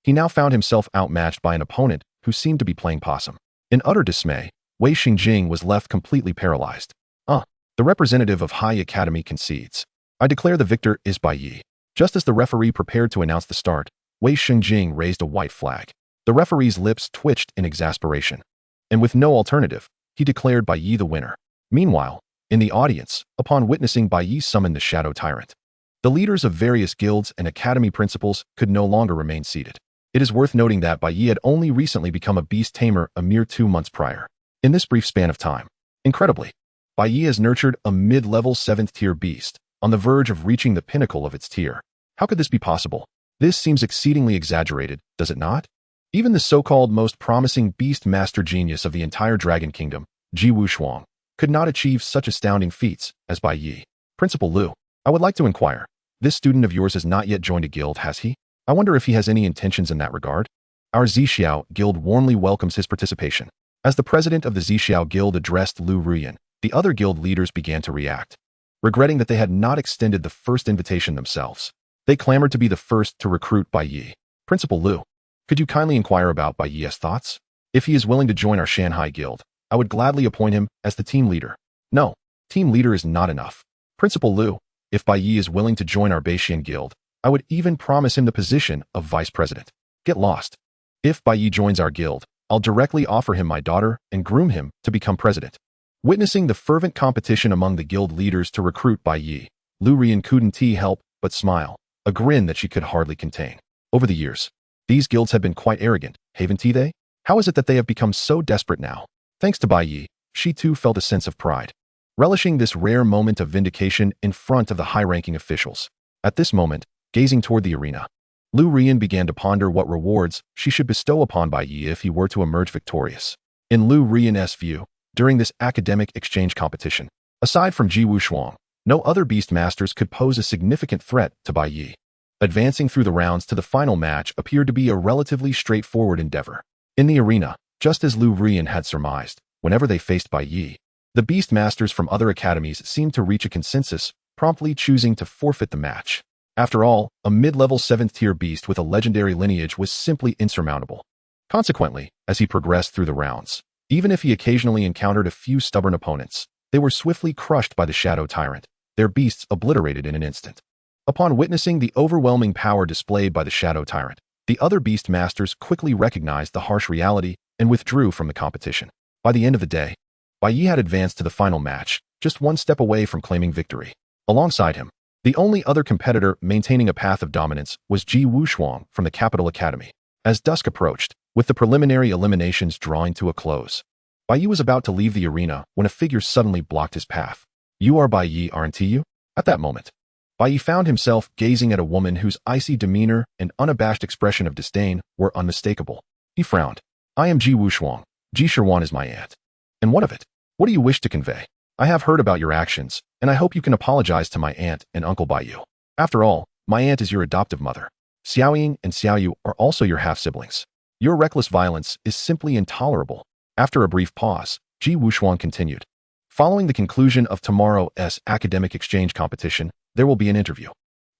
he now found himself outmatched by an opponent who seemed to be playing possum. In utter dismay, Wei Xingjing was left completely paralyzed. The representative of High Academy concedes. I declare the victor is Bai Ye. Just as the referee prepared to announce the start, Wei Xingjing raised a white flag. The referee's lips twitched in exasperation, and with no alternative, he declared Bai Ye the winner. Meanwhile, in the audience, upon witnessing Bai Ye summon the Shadow Tyrant, the leaders of various guilds and academy principals could no longer remain seated. It is worth noting that Bai Ye had only recently become a beast tamer a mere 2 months prior. In this brief span of time, incredibly, Bai Ye has nurtured a mid-level 7th-tier beast, on the verge of reaching the pinnacle of its tier. How could this be possible? This seems exceedingly exaggerated, does it not? Even the so-called most promising beast master genius of the entire Dragon Kingdom, Ji Wushuang, could not achieve such astounding feats as Bai Ye. Principal Lu, I would like to inquire. This student of yours has not yet joined a guild, has he? I wonder if he has any intentions in that regard. Our Zixiao Guild warmly welcomes his participation. As the president of the Zixiao Guild addressed Lu Ruyan, the other guild leaders began to react, regretting that they had not extended the first invitation themselves. They clamored to be the first to recruit Bai Ye. Principal Lu, could you kindly inquire about Bai Ye's thoughts? If he is willing to join our Shanghai Guild, I would gladly appoint him as the team leader. No, team leader is not enough. Principal Lu, if Bai Ye is willing to join our Beixian Guild, I would even promise him the position of vice president. Get lost. If Bai Ye joins our guild, I'll directly offer him my daughter and groom him to become president. Witnessing the fervent competition among the guild leaders to recruit Bai Ye, Lu Ruyan couldn't help but smile, a grin that she could hardly contain. Over the years, these guilds have been quite arrogant, haven't they? How is it that they have become so desperate now? Thanks to Bai Ye, she too felt a sense of pride, relishing this rare moment of vindication in front of the high-ranking officials. At this moment, gazing toward the arena, Lu Ruyan began to ponder what rewards she should bestow upon Bai Ye if he were to emerge victorious. In Lu Ruyan's view, during this academic exchange competition, aside from Ji Wushuang, no other beast masters could pose a significant threat to Bai Ye. Advancing through the rounds to the final match appeared to be a relatively straightforward endeavor. In the arena, just as Lu Ruyan had surmised, whenever they faced Bai Ye, the beast masters from other academies seemed to reach a consensus, promptly choosing to forfeit the match. After all, a mid-level 7th-tier beast with a legendary lineage was simply insurmountable. Consequently, as he progressed through the rounds, even if he occasionally encountered a few stubborn opponents, they were swiftly crushed by the Shadow Tyrant, their beasts obliterated in an instant. Upon witnessing the overwhelming power displayed by the Shadow Tyrant, the other beast masters quickly recognized the harsh reality and withdrew from the competition. By the end of the day, Bai Ye had advanced to the final match, just one step away from claiming victory. Alongside him, the only other competitor maintaining a path of dominance was Ji Wushuang from the Capital Academy. As dusk approached, with the preliminary eliminations drawing to a close, Bai Ye was about to leave the arena when a figure suddenly blocked his path. You are Bai Ye, aren't you? At that moment, Bai Ye found himself gazing at a woman whose icy demeanor and unabashed expression of disdain were unmistakable. He frowned. I am Ji Wushuang. Ji Shirwan is my aunt. And what of it? What do you wish to convey? I have heard about your actions, and I hope you can apologize to my aunt and Uncle Bai Ye. After all, my aunt is your adoptive mother. Xiaoying and Xiaoyu are also your half-siblings. Your reckless violence is simply intolerable. After a brief pause, Ji Wushuang continued. Following the conclusion of tomorrow's academic exchange competition, there will be an interview.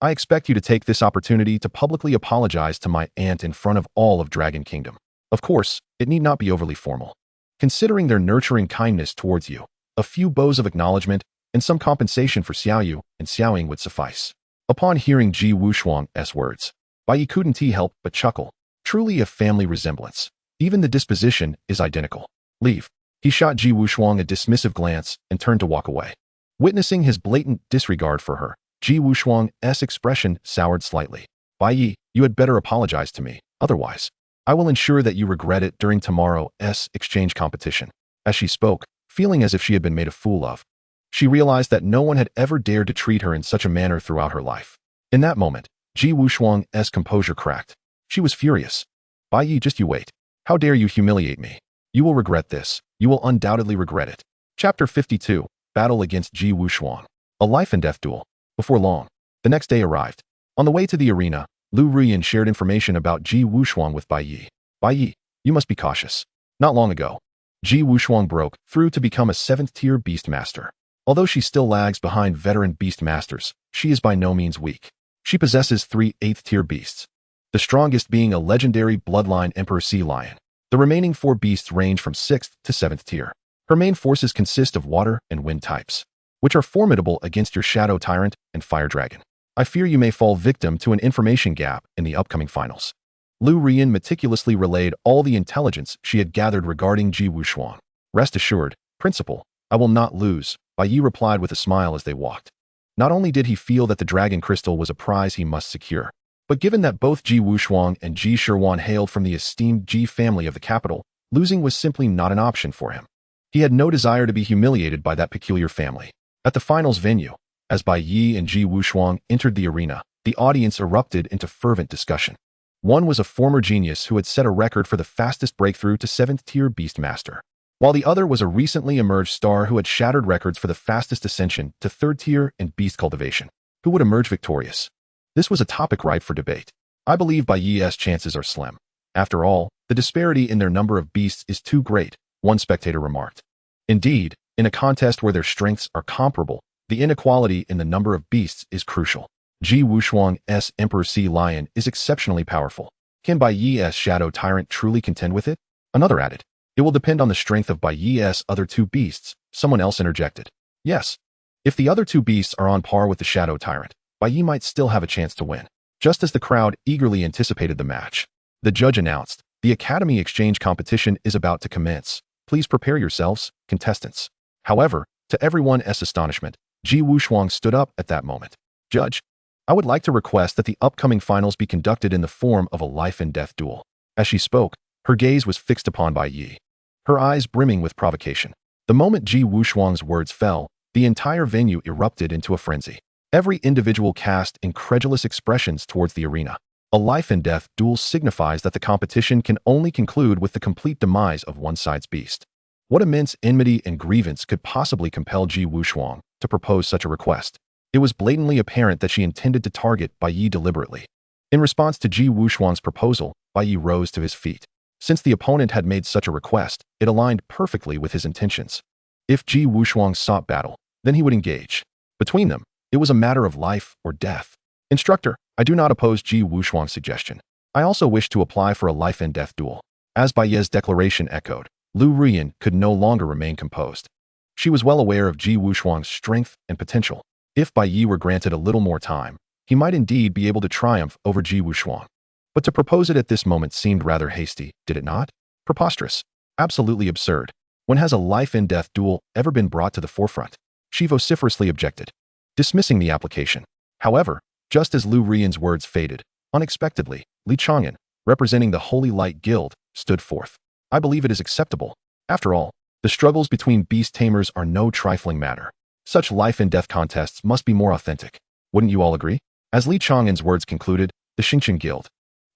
I expect you to take this opportunity to publicly apologize to my aunt in front of all of Dragon Kingdom. Of course, it need not be overly formal. Considering their nurturing kindness towards you, a few bows of acknowledgement and some compensation for Xiaoyu and Xiaoying would suffice. Upon hearing Ji Wushuang's words, Bai Ye couldn't help but chuckle. Truly a family resemblance. Even the disposition is identical. Leave. He shot Ji Wushuang a dismissive glance and turned to walk away. Witnessing his blatant disregard for her, Ji Wushuang's expression soured slightly. Bai Ye, you had better apologize to me, otherwise, I will ensure that you regret it during tomorrow's exchange competition. As she spoke, feeling as if she had been made a fool of, she realized that no one had ever dared to treat her in such a manner throughout her life. In that moment, Ji Wushuang's composure cracked. She was furious. Bai Ye, just you wait. How dare you humiliate me? You will regret this. You will undoubtedly regret it. Chapter 52, Battle against Ji Wushuang. A life and death duel. Before long, the next day arrived. On the way to the arena, Lu Ruyan shared information about Ji Wushuang with Bai Ye. Bai Ye, you must be cautious. Not long ago, Ji Wushuang broke through to become a 7th-tier beast master. Although she still lags behind veteran beast masters, she is by no means weak. She possesses 3 8th-tier beasts, the strongest being a legendary bloodline Emperor Sea Lion. The remaining 4 beasts range from 6th to 7th tier. Her main forces consist of water and wind types, which are formidable against your Shadow Tyrant and Fire Dragon. I fear you may fall victim to an information gap in the upcoming finals. Lu Ruyan meticulously relayed all the intelligence she had gathered regarding Ji Wushuang. Rest assured, Principal, I will not lose, Bai Ye replied with a smile as they walked. Not only did he feel that the Dragon Crystal was a prize he must secure, but given that both Ji Wushuang and Ji Shirwan hailed from the esteemed Ji family of the capital, losing was simply not an option for him. He had no desire to be humiliated by that peculiar family. At the finals venue, as Bai Ye and Ji Wushuang entered the arena, the audience erupted into fervent discussion. One was a former genius who had set a record for the fastest breakthrough to 7th-tier Beast Master, while the other was a recently emerged star who had shattered records for the fastest ascension to 3rd tier in beast cultivation. Who would emerge victorious? This was a topic ripe for debate. I believe Bai Ye's chances are slim. After all, the disparity in their number of beasts is too great, one spectator remarked. Indeed, in a contest where their strengths are comparable, the inequality in the number of beasts is crucial. Ji Wushuang's Emperor Sea Lion is exceptionally powerful. Can Bai Ye's Shadow Tyrant truly contend with it? Another added. It will depend on the strength of Bai Ye's other two beasts, someone else interjected. Yes. If the other two beasts are on par with the Shadow Tyrant, Bai Ye might still have a chance to win. Just as the crowd eagerly anticipated the match, the judge announced, the Academy Exchange competition is about to commence. Please prepare yourselves, contestants. However, to everyone's astonishment, Ji Wushuang stood up at that moment. Judge, I would like to request that the upcoming finals be conducted in the form of a life-and-death duel. As she spoke, her gaze was fixed upon Bai Ye, her eyes brimming with provocation. The moment Ji Wushuang's words fell, the entire venue erupted into a frenzy. Every individual cast incredulous expressions towards the arena. A life-and-death duel signifies that the competition can only conclude with the complete demise of one side's beast. What immense enmity and grievance could possibly compel Ji Wushuang to propose such a request? It was blatantly apparent that she intended to target Bai Ye deliberately. In response to Ji Wushuang's proposal, Bai Ye rose to his feet. Since the opponent had made such a request, it aligned perfectly with his intentions. If Ji Wushuang sought battle, then he would engage. Between them, it was a matter of life or death. Instructor, I do not oppose Ji Wushuang's suggestion. I also wish to apply for a life-and-death duel. As Bai Ye's declaration echoed, Lu Ruyan could no longer remain composed. She was well aware of Ji Wushuang's strength and potential. If Bai Ye were granted a little more time, he might indeed be able to triumph over Ji Wushuang. But to propose it at this moment seemed rather hasty, did it not? Preposterous. Absolutely absurd. When has a life-and-death duel ever been brought to the forefront? She vociferously objected, dismissing the application. However, just as Lu Ruyan's words faded, unexpectedly, Li Chang'an, representing the Holy Light Guild, stood forth. I believe it is acceptable. After all, the struggles between beast tamers are no trifling matter. Such life-and-death contests must be more authentic. Wouldn't you all agree? As Li Chang'an's words concluded, the Xingqian Guild,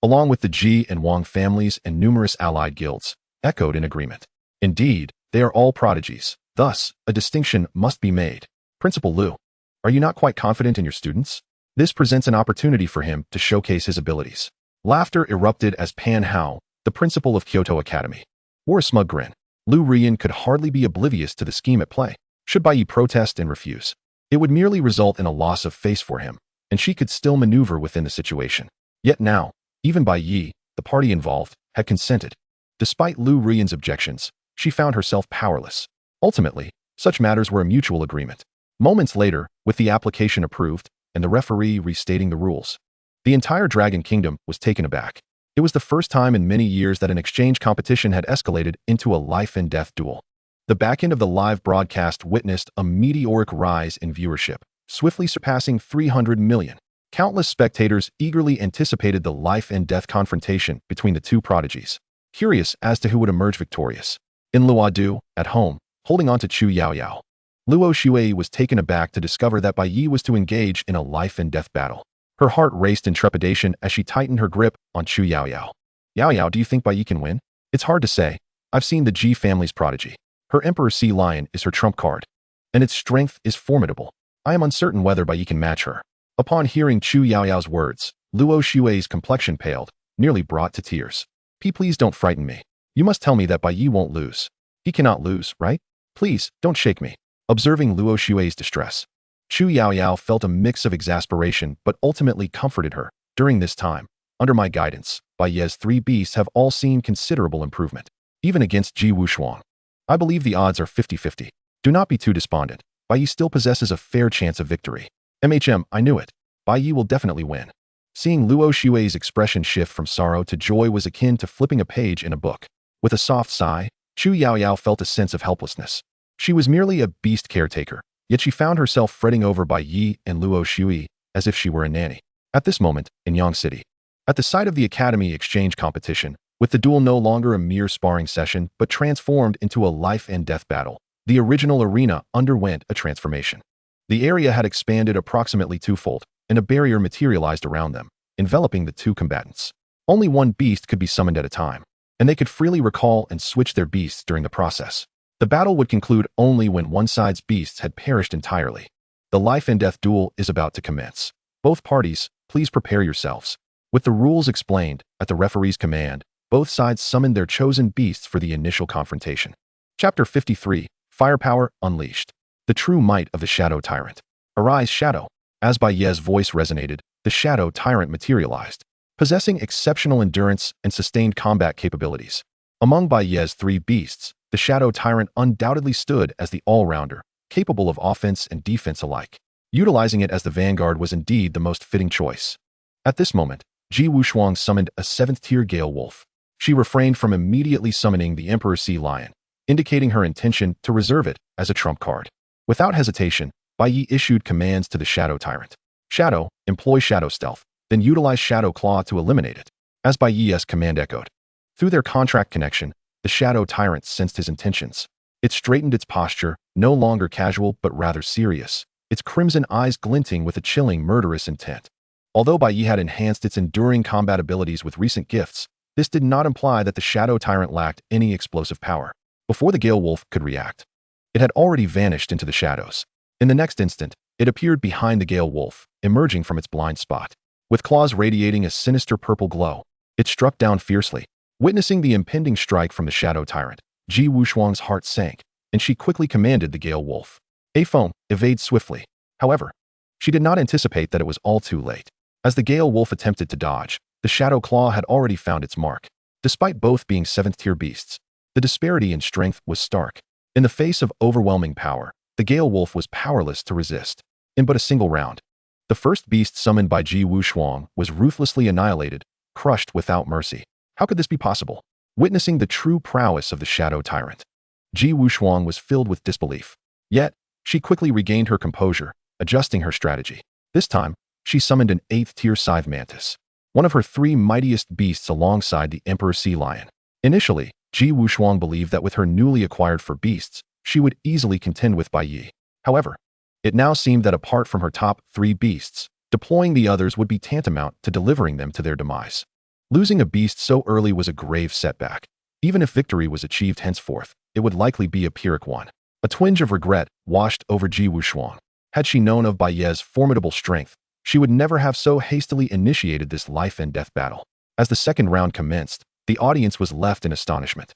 along with the Ji and Wang families and numerous allied guilds, echoed in agreement. Indeed, they are all prodigies. Thus, a distinction must be made. Principal Lu, are you not quite confident in your students? This presents an opportunity for him to showcase his abilities. Laughter erupted as Pan Hao, the principal of Kyoto Academy, wore a smug grin. Lu Ruyan could hardly be oblivious to the scheme at play. Should Bai Ye protest and refuse, it would merely result in a loss of face for him, and she could still maneuver within the situation. Yet now, even Bai Ye, the party involved, had consented. Despite Lu Ruyan's objections, she found herself powerless. Ultimately, such matters were a mutual agreement. Moments later, with the application approved, and the referee restating the rules, the entire Dragon Kingdom was taken aback. It was the first time in many years that an exchange competition had escalated into a life-and-death duel. The back end of the live broadcast witnessed a meteoric rise in viewership, swiftly surpassing 300 million. Countless spectators eagerly anticipated the life-and-death confrontation between the two prodigies, curious as to who would emerge victorious. In Luodu, at home, holding on to Chu Yaoyao, Luo Shui was taken aback to discover that Bai Ye was to engage in a life-and-death battle. Her heart raced in trepidation as she tightened her grip on Chu Yaoyao. Yaoyao, do you think Bai Ye can win? It's hard to say. I've seen the Ji family's prodigy. Her Emperor Sea Lion is her trump card, and its strength is formidable. I am uncertain whether Bai Ye can match her. Upon hearing Chu Yaoyao's words, Luo Shui's complexion paled, nearly brought to tears. Please don't frighten me. You must tell me that Bai Ye won't lose. He cannot lose, right? Please, don't shake me. Observing Luo Shui's distress, Chu Yaoyao felt a mix of exasperation but ultimately comforted her. During this time, under my guidance, Bai Ye's three beasts have all seen considerable improvement, even against Ji Wushuang. I believe the odds are 50-50. Do not be too despondent. Bai Ye still possesses a fair chance of victory. I knew it. Bai Ye will definitely win. Seeing Luo Shui's expression shift from sorrow to joy was akin to flipping a page in a book. With a soft sigh, Chu Yaoyao felt a sense of helplessness. She was merely a beast caretaker, yet she found herself fretting over Bai Ye and Luo Shui as if she were a nanny. At this moment, in Yang City, at the site of the Academy Exchange competition, with the duel no longer a mere sparring session but transformed into a life-and-death battle, the original arena underwent a transformation. The area had expanded approximately twofold, and a barrier materialized around them, enveloping the two combatants. Only one beast could be summoned at a time, and they could freely recall and switch their beasts during the process. The battle would conclude only when one side's beasts had perished entirely. The life and death duel is about to commence. Both parties, please prepare yourselves. With the rules explained, at the referee's command, both sides summoned their chosen beasts for the initial confrontation. Chapter 53, Firepower Unleashed. The true might of the Shadow Tyrant. Arise, Shadow. As Bai Ye's voice resonated, the Shadow Tyrant materialized, possessing exceptional endurance and sustained combat capabilities. Among Bai Ye's three beasts, the Shadow Tyrant undoubtedly stood as the all-rounder, capable of offense and defense alike. Utilizing it as the vanguard was indeed the most fitting choice. At this moment, Ji Wushuang summoned a 7th-tier Gale Wolf. She refrained from immediately summoning the Emperor Sea Lion, indicating her intention to reserve it as a trump card. Without hesitation, Bai Ye issued commands to the Shadow Tyrant. Shadow, employ Shadow Stealth, then utilize Shadow Claw to eliminate it. As Bai Ye's command echoed. Through their contract connection, the Shadow Tyrant sensed his intentions. It straightened its posture, no longer casual but rather serious, its crimson eyes glinting with a chilling, murderous intent. Although Bai Ye had enhanced its enduring combat abilities with recent gifts, this did not imply that the Shadow Tyrant lacked any explosive power. Before the Gale Wolf could react, it had already vanished into the shadows. In the next instant, it appeared behind the Gale Wolf, emerging from its blind spot. With claws radiating a sinister purple glow, it struck down fiercely. Witnessing the impending strike from the Shadow Tyrant, Ji Wushuang's heart sank, and she quickly commanded the Gale Wolf. Foam, evade swiftly. However, she did not anticipate that it was all too late. As the Gale Wolf attempted to dodge, the Shadow Claw had already found its mark. Despite both being 7th-tier beasts, the disparity in strength was stark. In the face of overwhelming power, the Gale Wolf was powerless to resist. In but a single round, the first beast summoned by Ji Wushuang was ruthlessly annihilated, crushed without mercy. How could this be possible? Witnessing the true prowess of the Shadow Tyrant, Ji Wushuang was filled with disbelief. Yet, she quickly regained her composure, adjusting her strategy. This time, she summoned an 8th-tier Scythe Mantis, one of her 3 mightiest beasts alongside the Emperor Sea Lion. Initially, Ji Wushuang believed that with her newly acquired for beasts, she would easily contend with Bai Ye. However, it now seemed that apart from her top 3 beasts, deploying the others would be tantamount to delivering them to their demise. Losing a beast so early was a grave setback. Even if victory was achieved henceforth, it would likely be a Pyrrhic one. A twinge of regret washed over Ji Wushuang. Had she known of Bai Ye's formidable strength, she would never have so hastily initiated this life-and-death battle. As the second round commenced, the audience was left in astonishment.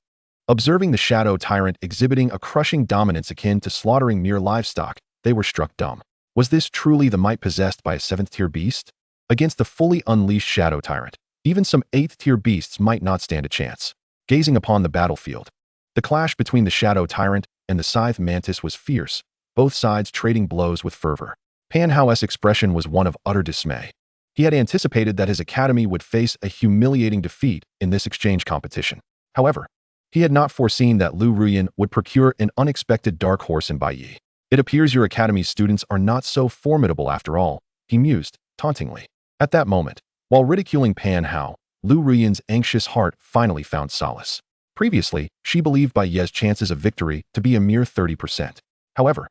Observing the Shadow Tyrant exhibiting a crushing dominance akin to slaughtering mere livestock, they were struck dumb. Was this truly the might possessed by a 7th-tier beast? Against the fully unleashed Shadow Tyrant, even some 8th-tier beasts might not stand a chance. Gazing upon the battlefield, the clash between the Shadow Tyrant and the Scythe Mantis was fierce, both sides trading blows with fervor. Pan Hao's expression was one of utter dismay. He had anticipated that his academy would face a humiliating defeat in this exchange competition. However, he had not foreseen that Lu Ruyan would procure an unexpected dark horse in Bai Ye. It appears your academy's students are not so formidable after all, he mused, tauntingly. At that moment, while ridiculing Pan Hao, Lu Ruyan's anxious heart finally found solace. Previously, she believed Bai Ye's chances of victory to be a mere 30%. However,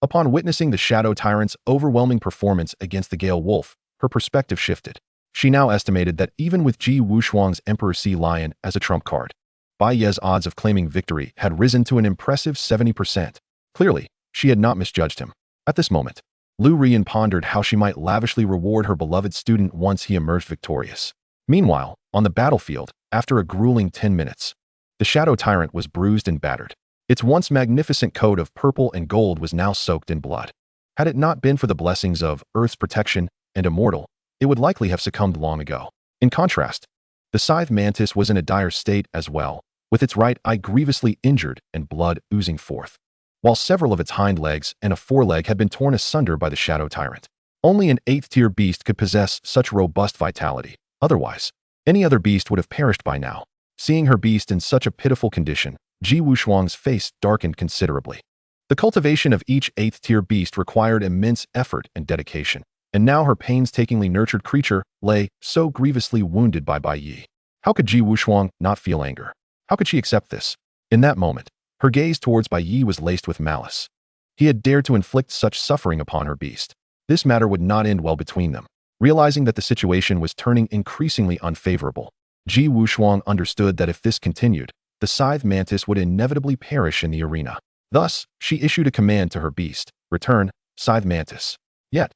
upon witnessing the Shadow Tyrant's overwhelming performance against the Gale Wolf, her perspective shifted. She now estimated that even with Ji Wushuang's Emperor Sea Lion as a trump card, Bai Ye's odds of claiming victory had risen to an impressive 70%. Clearly, she had not misjudged him. At this moment, Lu Ruyan pondered how she might lavishly reward her beloved student once he emerged victorious. Meanwhile, on the battlefield, after a grueling 10 minutes, the Shadow Tyrant was bruised and battered. Its once magnificent coat of purple and gold was now soaked in blood. Had it not been for the blessings of Earth's protection and Immortal, it would likely have succumbed long ago. In contrast, the Scythe Mantis was in a dire state as well, with its right eye grievously injured and blood oozing forth, while several of its hind legs and a foreleg had been torn asunder by the Shadow Tyrant. Only an 8th-tier beast could possess such robust vitality. Otherwise, any other beast would have perished by now. Seeing her beast in such a pitiful condition, Ji Wushuang's face darkened considerably. The cultivation of each 8th-tier beast required immense effort and dedication, and now her painstakingly nurtured creature lay so grievously wounded by Bai Ye. How could Ji Wushuang not feel anger? How could she accept this? In that moment, her gaze towards Bai Ye was laced with malice. He had dared to inflict such suffering upon her beast. This matter would not end well between them. Realizing that the situation was turning increasingly unfavorable, Ji Wushuang understood that if this continued, the Scythe Mantis would inevitably perish in the arena. Thus, she issued a command to her beast, return, Scythe Mantis. Yet,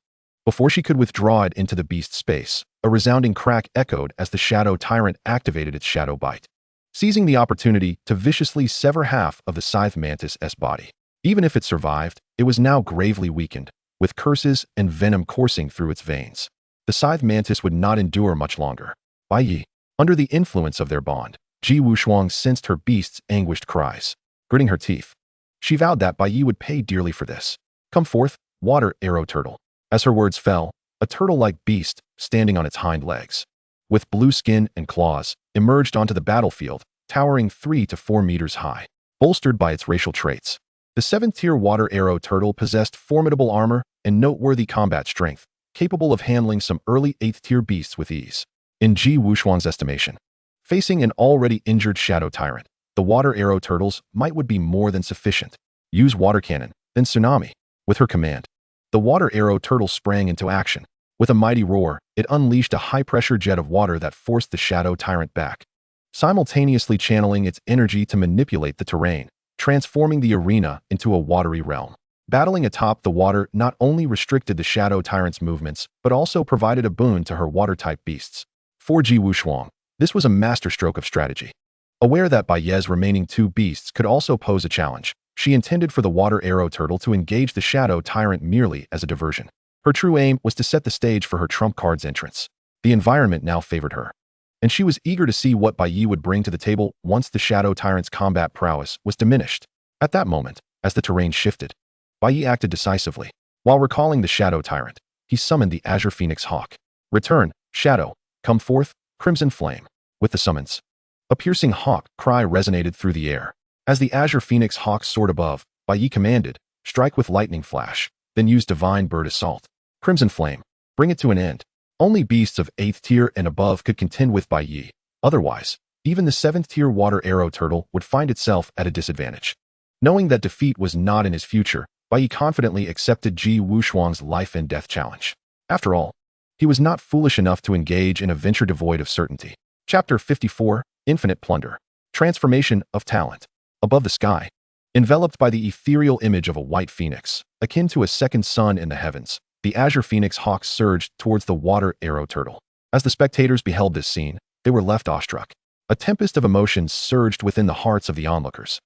before she could withdraw it into the beast space, a resounding crack echoed as the Shadow Tyrant activated its Shadow Bite, seizing the opportunity to viciously sever half of the Scythe Mantis' body. Even if it survived, it was now gravely weakened, with curses and venom coursing through its veins. The Scythe Mantis would not endure much longer. Bai Ye. Under the influence of their bond, Ji Wushuang sensed her beast's anguished cries. Gritting her teeth, she vowed that Bai Ye would pay dearly for this. Come forth, water arrow turtle. As her words fell, a turtle-like beast, standing on its hind legs, with blue skin and claws, emerged onto the battlefield, towering 3 to 4 meters high. Bolstered by its racial traits, the 7th-tier water arrow turtle possessed formidable armor and noteworthy combat strength, capable of handling some early 8th-tier beasts with ease. In Ji Wushuang's estimation, facing an already injured Shadow Tyrant, the water arrow turtles would be more than sufficient. Use water cannon, then tsunami. With her command, the water arrow turtle sprang into action. With a mighty roar, it unleashed a high-pressure jet of water that forced the Shadow Tyrant back, simultaneously channeling its energy to manipulate the terrain, transforming the arena into a watery realm. Battling atop the water not only restricted the Shadow Tyrant's movements, but also provided a boon to her water-type beasts. For Ji Wushuang, this was a masterstroke of strategy. Aware that Bai Ye's remaining 2 beasts could also pose a challenge, she intended for the water arrow turtle to engage the Shadow Tyrant merely as a diversion. Her true aim was to set the stage for her trump card's entrance. The environment now favored her, and she was eager to see what Bai Ye would bring to the table once the Shadow Tyrant's combat prowess was diminished. At that moment, as the terrain shifted, Bai Ye acted decisively. While recalling the Shadow Tyrant, he summoned the Azure Phoenix Hawk. Return, Shadow, come forth, Crimson Flame. With the summons, a piercing hawk cry resonated through the air. As the Azure Phoenix Hawk soared above, Bai Ye commanded, strike with lightning flash, then use Divine Bird Assault. Crimson Flame, bring it to an end. Only beasts of 8th tier and above could contend with Bai Ye. Otherwise, even the 7th tier water arrow turtle would find itself at a disadvantage. Knowing that defeat was not in his future, Bai Ye confidently accepted Ji Wushuang's life and death challenge. After all, he was not foolish enough to engage in a venture devoid of certainty. Chapter 54, Infinite Plunder. Transformation of Talent. Above the sky, enveloped by the ethereal image of a white phoenix, akin to a second sun in the heavens, the Azure Phoenix Hawk surged towards the water arrow turtle. As the spectators beheld this scene, they were left awestruck. A tempest of emotions surged within the hearts of the onlookers.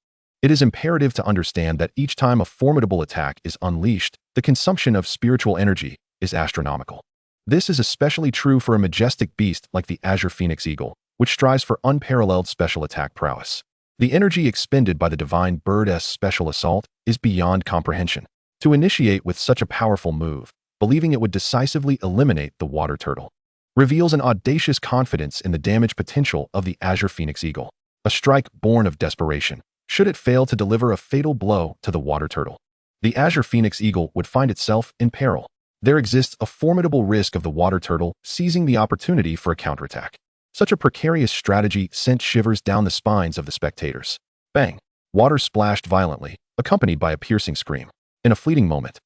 It is imperative to understand that each time a formidable attack is unleashed, the consumption of spiritual energy is astronomical. This is especially true for a majestic beast like the Azure Phoenix Eagle, which strives for unparalleled special attack prowess. The energy expended by the Divine Bird's special assault is beyond comprehension. To initiate with such a powerful move, believing it would decisively eliminate the water turtle, reveals an audacious confidence in the damage potential of the Azure Phoenix Eagle, a strike born of desperation, should it fail to deliver a fatal blow to the water turtle. The Azure Phoenix Eagle would find itself in peril. There exists a formidable risk of the water turtle seizing the opportunity for a counterattack. Such a precarious strategy sent shivers down the spines of the spectators. Bang! Water splashed violently, accompanied by a piercing scream. In a fleeting moment,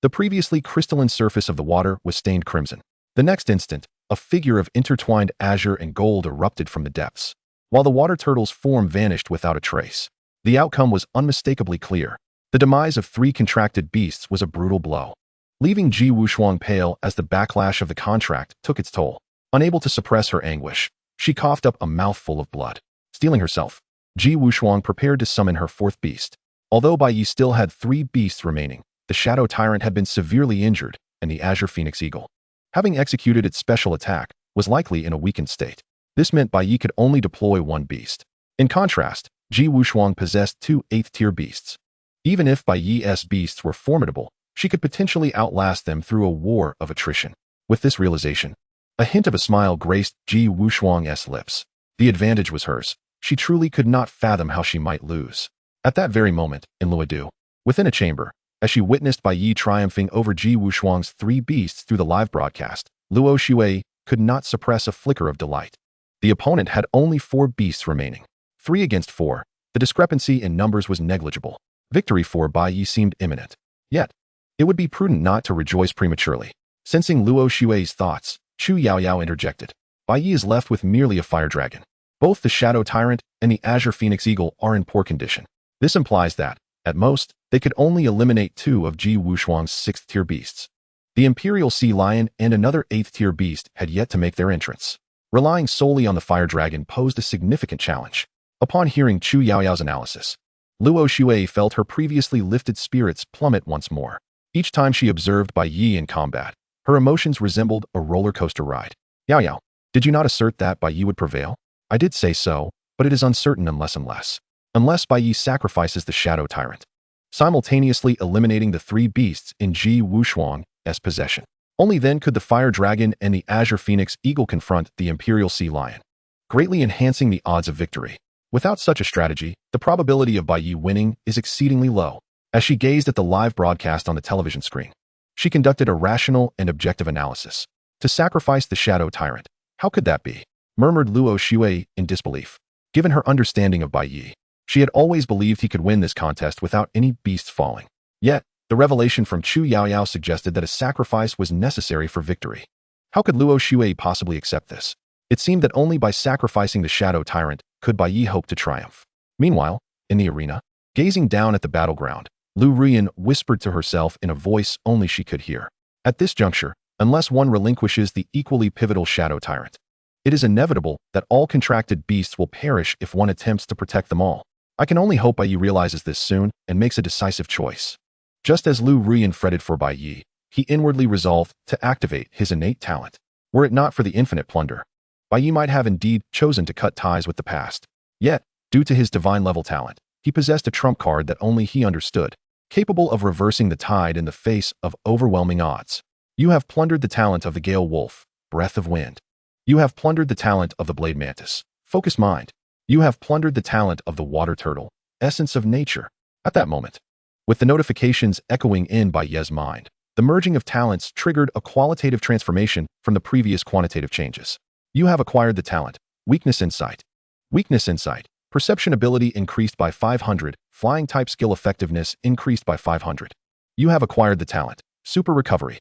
the previously crystalline surface of the water was stained crimson. The next instant, a figure of intertwined azure and gold erupted from the depths, while the water turtle's form vanished without a trace. The outcome was unmistakably clear. The demise of 3 contracted beasts was a brutal blow, leaving Ji Wushuang pale as the backlash of the contract took its toll. Unable to suppress her anguish, she coughed up a mouthful of blood. Steeling herself, Ji Wushuang prepared to summon her 4th beast. Although Bai Ye still had 3 beasts remaining, the Shadow Tyrant had been severely injured, and the Azure Phoenix Eagle, having executed its special attack, was likely in a weakened state. This meant Bai Ye could only deploy 1 beast. In contrast, Ji Wushuang possessed 2 8th-tier beasts. Even if Bai Ye's beasts were formidable, she could potentially outlast them through a war of attrition. With this realization, a hint of a smile graced Ji Wushuang's lips. The advantage was hers. She truly could not fathom how she might lose. At that very moment, in Luodu, within a chamber, as she witnessed Bai Ye triumphing over Ji Wushuang's 3 beasts through the live broadcast, Luo Shui could not suppress a flicker of delight. The opponent had only 4 beasts remaining. 3 against 4. The discrepancy in numbers was negligible. Victory for Bai Ye seemed imminent. Yet, it would be prudent not to rejoice prematurely. Sensing Luo Shui's thoughts, Chu Yaoyao interjected. Bai Ye is left with merely a fire dragon. Both the Shadow Tyrant and the Azure Phoenix Eagle are in poor condition. This implies that, At most, they could only eliminate 2 of Ji Wushuang's 6th-tier beasts. The Imperial Sea Lion and another 8th-tier beast had yet to make their entrance. Relying solely on the fire dragon posed a significant challenge. Upon hearing Chu Yaoyao's analysis, Luo Shuai felt her previously lifted spirits plummet once more. Each time she observed Bai Ye in combat, her emotions resembled a roller coaster ride. Yaoyao, did you not assert that Bai Ye would prevail? I did say so, but it is uncertain unless Bai Ye sacrifices the Shadow Tyrant, simultaneously eliminating the 3 beasts in Ji Wushuang's possession. Only then could the Fire Dragon and the Azure Phoenix Eagle confront the Imperial Sea Lion, greatly enhancing the odds of victory. Without such a strategy, the probability of Bai Ye winning is exceedingly low. As she gazed at the live broadcast on the television screen, she conducted a rational and objective analysis. To sacrifice the Shadow Tyrant, how could that be? Murmured Luo Shuai in disbelief. Given her understanding of Bai Ye, she had always believed he could win this contest without any beasts falling. Yet, the revelation from Chu Yaoyao suggested that a sacrifice was necessary for victory. How could Luo Shuai possibly accept this? It seemed that only by sacrificing the Shadow Tyrant could Bai Ye hope to triumph. Meanwhile, in the arena, gazing down at the battleground, Lu Ruyan whispered to herself in a voice only she could hear. At this juncture, unless one relinquishes the equally pivotal Shadow Tyrant, it is inevitable that all contracted beasts will perish if one attempts to protect them all. I can only hope Bai Ye realizes this soon and makes a decisive choice. Just as Lu Ruyan fretted for Bai Ye, he inwardly resolved to activate his innate talent. Were it not for the infinite plunder, Bai Ye might have indeed chosen to cut ties with the past. Yet, due to his divine-level talent, he possessed a trump card that only he understood, capable of reversing the tide in the face of overwhelming odds. You have plundered the talent of the Gale Wolf, Breath of Wind. You have plundered the talent of the Blade Mantis, Focus Mind. You have plundered the talent of the Water Turtle, Essence of Nature. At that moment, with the notifications echoing in Bai Ye's mind, the merging of talents triggered a qualitative transformation from the previous quantitative changes. You have acquired the talent, Weakness Insight. Weakness Insight. Perception ability increased by 500, Flying type skill effectiveness increased by 500. You have acquired the talent, Super Recovery.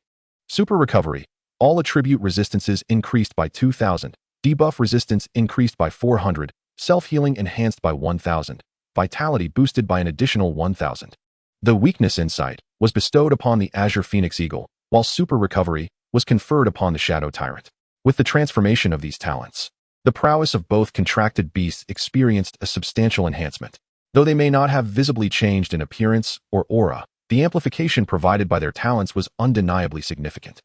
Super Recovery. All attribute resistances increased by 2,000, debuff resistance increased by 400, self-healing enhanced by 1,000, vitality boosted by an additional 1,000. The Weakness Insight was bestowed upon the Azure Phoenix Eagle, while Super Recovery was conferred upon the Shadow Tyrant. With the transformation of these talents, the prowess of both contracted beasts experienced a substantial enhancement. Though they may not have visibly changed in appearance or aura, the amplification provided by their talents was undeniably significant.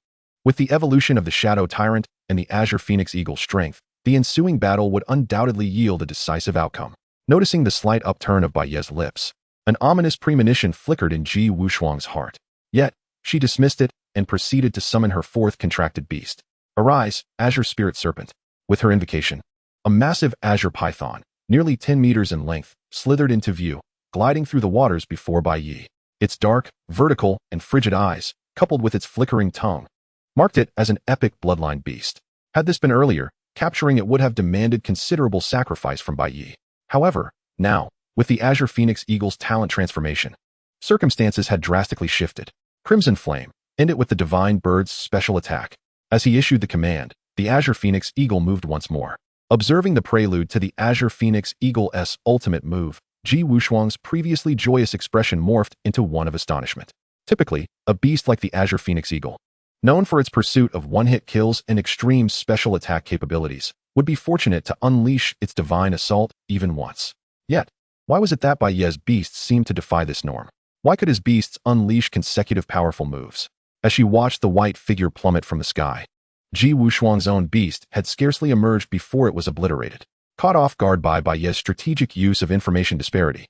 With the evolution of the Shadow Tyrant and the Azure Phoenix Eagle's strength, the ensuing battle would undoubtedly yield a decisive outcome. Noticing the slight upturn of Bai Ye's lips, an ominous premonition flickered in Ji Wushuang's heart. Yet, she dismissed it and proceeded to summon her 4th contracted beast. Arise, Azure Spirit Serpent. With her invocation, a massive azure python, nearly 10 meters in length, slithered into view, gliding through the waters before Bai Ye. Its dark, vertical, and frigid eyes, coupled with its flickering tongue, marked it as an epic bloodline beast. Had this been earlier, capturing it would have demanded considerable sacrifice from Bai Ye. However, now, with the Azure Phoenix Eagle's talent transformation, circumstances had drastically shifted. Crimson Flame, end it with the Divine Bird's special attack. As he issued the command, the Azure Phoenix Eagle moved once more. Observing the prelude to the Azure Phoenix Eagle's ultimate move, Ji Wushuang's previously joyous expression morphed into one of astonishment. Typically, a beast like the Azure Phoenix Eagle, known for its pursuit of one-hit kills and extreme special attack capabilities, would be fortunate to unleash its divine assault even once. Yet, why was it that Bai Ye's beasts seemed to defy this norm? Why could his beasts unleash consecutive powerful moves? As she watched the white figure plummet from the sky, Ji Wushuang's own beast had scarcely emerged before it was obliterated. Caught off guard by Bai Ye's strategic use of information disparity,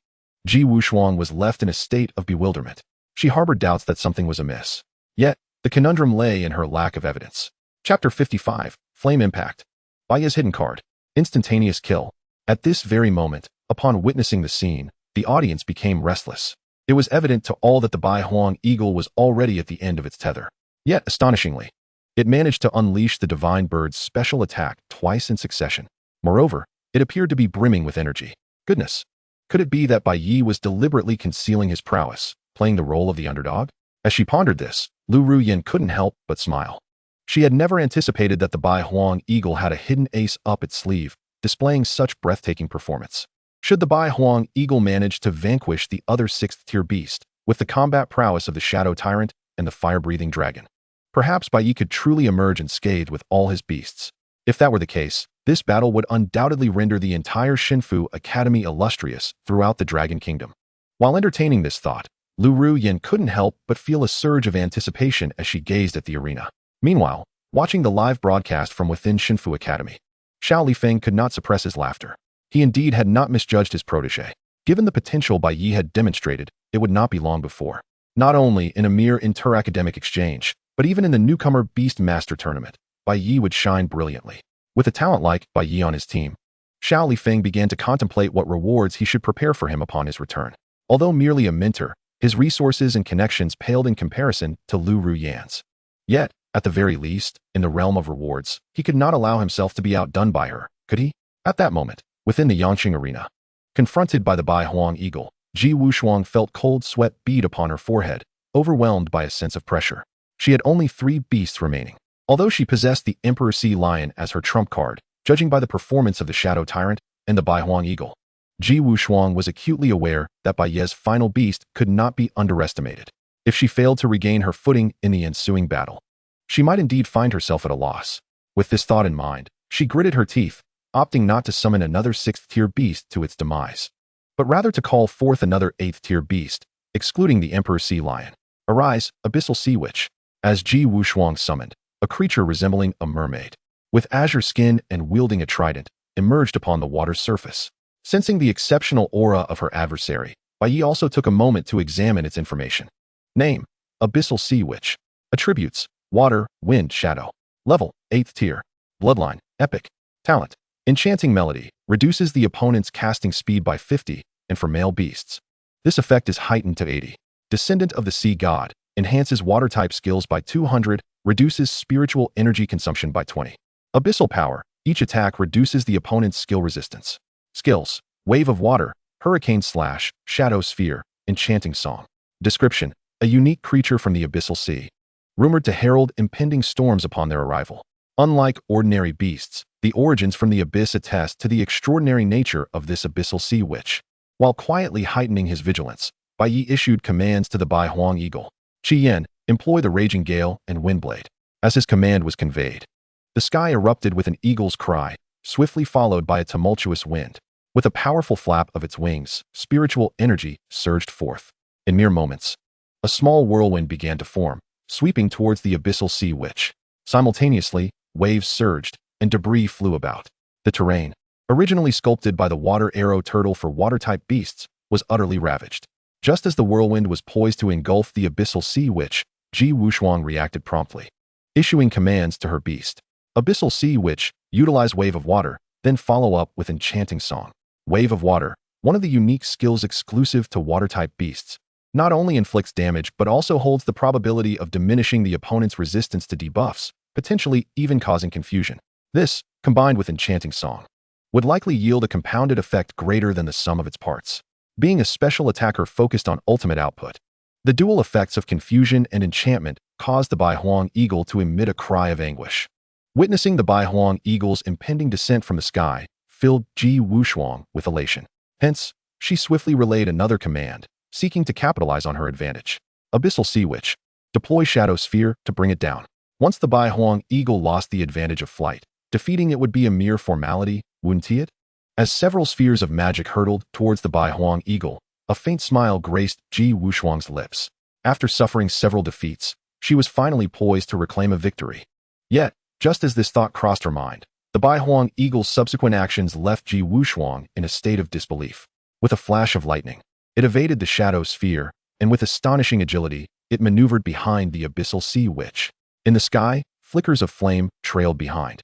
Ji Wushuang was left in a state of bewilderment. She harbored doubts that something was amiss. Yet, the conundrum lay in her lack of evidence. Chapter 55, Flame Impact. Bai Ye's hidden card. Instantaneous kill. At this very moment, upon witnessing the scene, the audience became restless. It was evident to all that the Bai Huang Eagle was already at the end of its tether. Yet, astonishingly, it managed to unleash the Divine Bird's special attack twice in succession. Moreover, it appeared to be brimming with energy. Goodness! Could it be that Bai Ye was deliberately concealing his prowess, playing the role of the underdog? As she pondered this, Lu Ruyan couldn't help but smile. She had never anticipated that the Bai Huang Eagle had a hidden ace up its sleeve, displaying such breathtaking performance. Should the Bai Huang Eagle manage to vanquish the other 6th-tier beast, with the combat prowess of the Shadow Tyrant and the fire-breathing dragon, perhaps Bai Ye could truly emerge unscathed with all his beasts. If that were the case, this battle would undoubtedly render the entire Shinfu Academy illustrious throughout the Dragon Kingdom. While entertaining this thought, Lu Ruyan couldn't help but feel a surge of anticipation as she gazed at the arena. Meanwhile, watching the live broadcast from within Shinfu Academy, Xiao Lifeng could not suppress his laughter. He indeed had not misjudged his protege. Given the potential Bai Ye had demonstrated, it would not be long before. Not only in a mere inter-academic exchange, but even in the newcomer Beast Master Tournament, Bai Ye would shine brilliantly. With a talent like Bai Ye on his team, Xiao Lifeng began to contemplate what rewards he should prepare for him upon his return. Although merely a mentor, his resources and connections paled in comparison to Lu Ruyan's. Yet, at the very least, in the realm of rewards, he could not allow himself to be outdone by her, could he? At that moment, within the Yangqing arena, confronted by the Bai Huang Eagle, Ji Wushuang felt cold sweat bead upon her forehead, overwhelmed by a sense of pressure. She had only 3 beasts remaining. Although she possessed the Emperor Sea Lion as her trump card, judging by the performance of the Shadow Tyrant and the Bai Huang Eagle, Ji Wushuang was acutely aware that Bai Ye's final beast could not be underestimated. If she failed to regain her footing in the ensuing battle, she might indeed find herself at a loss. With this thought in mind, she gritted her teeth, opting not to summon another 6th-tier beast to its demise, but rather to call forth another 8th-tier beast, excluding the Emperor Sea Lion. Arise, Abyssal Sea Witch. As Ji Wushuang summoned, a creature resembling a mermaid, with azure skin and wielding a trident, emerged upon the water's surface. Sensing the exceptional aura of her adversary, Bai Ye also took a moment to examine its information. Name: Abyssal Sea Witch. Attributes: Water, Wind, Shadow. Level: 8th tier. Bloodline: Epic. Talent: Enchanting Melody, reduces the opponent's casting speed by 50, and for male beasts, this effect is heightened to 80. Descendant of the Sea God, enhances water-type skills by 200, reduces spiritual energy consumption by 20. Abyssal Power, each attack reduces the opponent's skill resistance. Skills: Wave of Water, Hurricane Slash, Shadow Sphere, Enchanting Song. Description: a unique creature from the Abyssal Sea, rumored to herald impending storms upon their arrival. Unlike ordinary beasts, the origins from the abyss attest to the extraordinary nature of this Abyssal Sea Witch. While quietly heightening his vigilance, Bai Ye issued commands to the Bai Huang Eagle. Qi Yan, employ the Raging Gale and Windblade. As his command was conveyed, the sky erupted with an eagle's cry, swiftly followed by a tumultuous wind. With a powerful flap of its wings, spiritual energy surged forth. In mere moments, a small whirlwind began to form, sweeping towards the Abyssal Sea Witch. Simultaneously, waves surged, and debris flew about. The terrain, originally sculpted by the water arrow turtle for water-type beasts, was utterly ravaged. Just as the whirlwind was poised to engulf the Abyssal Sea Witch, Ji Wushuang reacted promptly, issuing commands to her beast. Abyssal Sea Witch, utilize Wave of Water, then follow up with Enchanting Song. Wave of Water, one of the unique skills exclusive to water-type beasts, not only inflicts damage but also holds the probability of diminishing the opponent's resistance to debuffs, potentially even causing confusion. This, combined with Enchanting Song, would likely yield a compounded effect greater than the sum of its parts. Being a special attacker focused on ultimate output, the dual effects of confusion and enchantment caused the Bai Huang Eagle to emit a cry of anguish. Witnessing the Bai Huang Eagle's impending descent from the sky filled Ji Wushuang with elation. Hence, she swiftly relayed another command, seeking to capitalize on her advantage. Abyssal Sea Witch, deploy Shadow Sphere to bring it down. Once the Bai Huang Eagle lost the advantage of flight, defeating it would be a mere formality, wouldn't it? As several spheres of magic hurtled towards the Bai Huang Eagle, a faint smile graced Ji Wushuang's lips. After suffering several defeats, she was finally poised to reclaim a victory. Yet, just as this thought crossed her mind, the Bai Huang Eagle's subsequent actions left Ji Wushuang in a state of disbelief. With a flash of lightning, it evaded the Shadow Sphere, and with astonishing agility, it maneuvered behind the Abyssal Sea Witch. In the sky, flickers of flame trailed behind,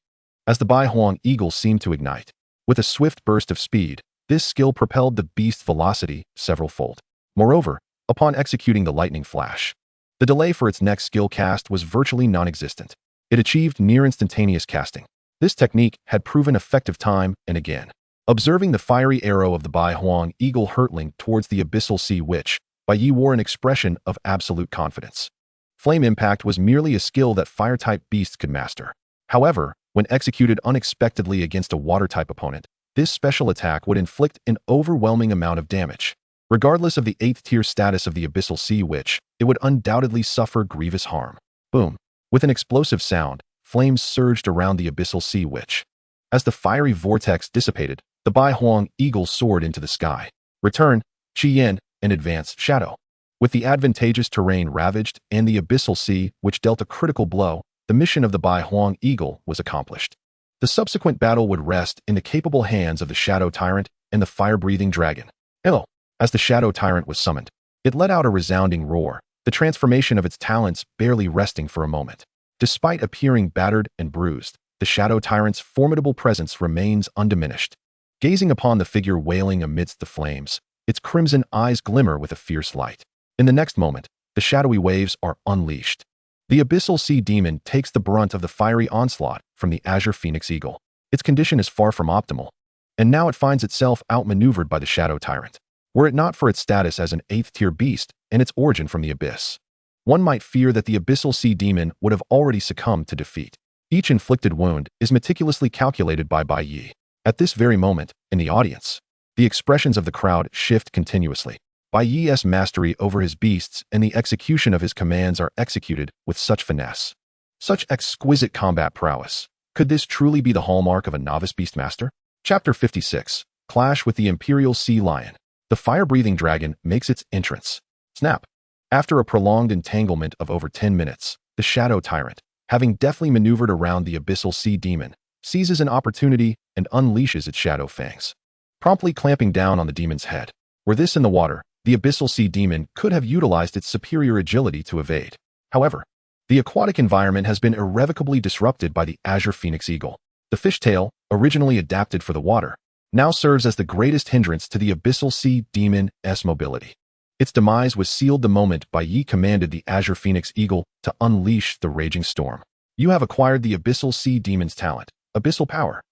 as the Bai Huang Eagle seemed to ignite. With a swift burst of speed, this skill propelled the beast's velocity several-fold. Moreover, upon executing the lightning flash, the delay for its next skill cast was virtually non-existent. It achieved near-instantaneous casting. This technique had proven effective time and again. Observing the fiery arrow of the Bai Huang Eagle hurtling towards the Abyssal Sea Witch, Bai Ye wore an expression of absolute confidence. Flame Impact was merely a skill that fire-type beasts could master. However, when executed unexpectedly against a water-type opponent, This special attack would inflict an overwhelming amount of damage. Regardless of the 8th tier status of the Abyssal Sea Witch, it would undoubtedly suffer grievous harm. Boom. With an explosive sound, flames surged around the Abyssal Sea Witch. As the fiery vortex dissipated, the Bai Huang eagle soared into the sky. Return, Qi Yin, and advance, Shadow. With the advantageous terrain ravaged and the Abyssal Sea which dealt a critical blow, the mission of the Bai Huang eagle was accomplished. The subsequent battle would rest in the capable hands of the Shadow Tyrant and the fire-breathing dragon. As the Shadow Tyrant was summoned, it let out a resounding roar, the transformation of its talents barely resting for a moment. Despite appearing battered and bruised, the Shadow Tyrant's formidable presence remains undiminished. Gazing upon the figure wailing amidst the flames, its crimson eyes glimmer with a fierce light. In the next moment, the shadowy waves are unleashed. The Abyssal Sea Demon takes the brunt of the fiery onslaught from the Azure Phoenix Eagle. Its condition is far from optimal, and now it finds itself outmaneuvered by the Shadow Tyrant. Were it not for its status as an 8th tier beast and its origin from the abyss, one might fear that the Abyssal Sea Demon would have already succumbed to defeat. Each inflicted wound is meticulously calculated by Bai Ye. At this very moment, in the audience, the expressions of the crowd shift continuously. Bai Ye's mastery over his beasts and the execution of his commands are executed with such finesse. Such exquisite combat prowess. Could this truly be the hallmark of a novice beastmaster? Chapter 56. Clash with the Imperial Sea Lion. The fire-breathing dragon makes its entrance. Snap. After a prolonged entanglement of over 10 minutes, the Shadow Tyrant, having deftly maneuvered around the Abyssal Sea Demon, seizes an opportunity and unleashes its shadow fangs, promptly clamping down on the demon's head. Were this in the water, the Abyssal Sea Demon could have utilized its superior agility to evade. However, the aquatic environment has been irrevocably disrupted by the Azure Phoenix Eagle. The fishtail, originally adapted for the water, now serves as the greatest hindrance to the Abyssal Sea Demon's mobility. Its demise was sealed the moment Bai Ye commanded the Azure Phoenix Eagle to unleash the raging storm. You have acquired the Abyssal Sea Demon's talent, Abyssal Power.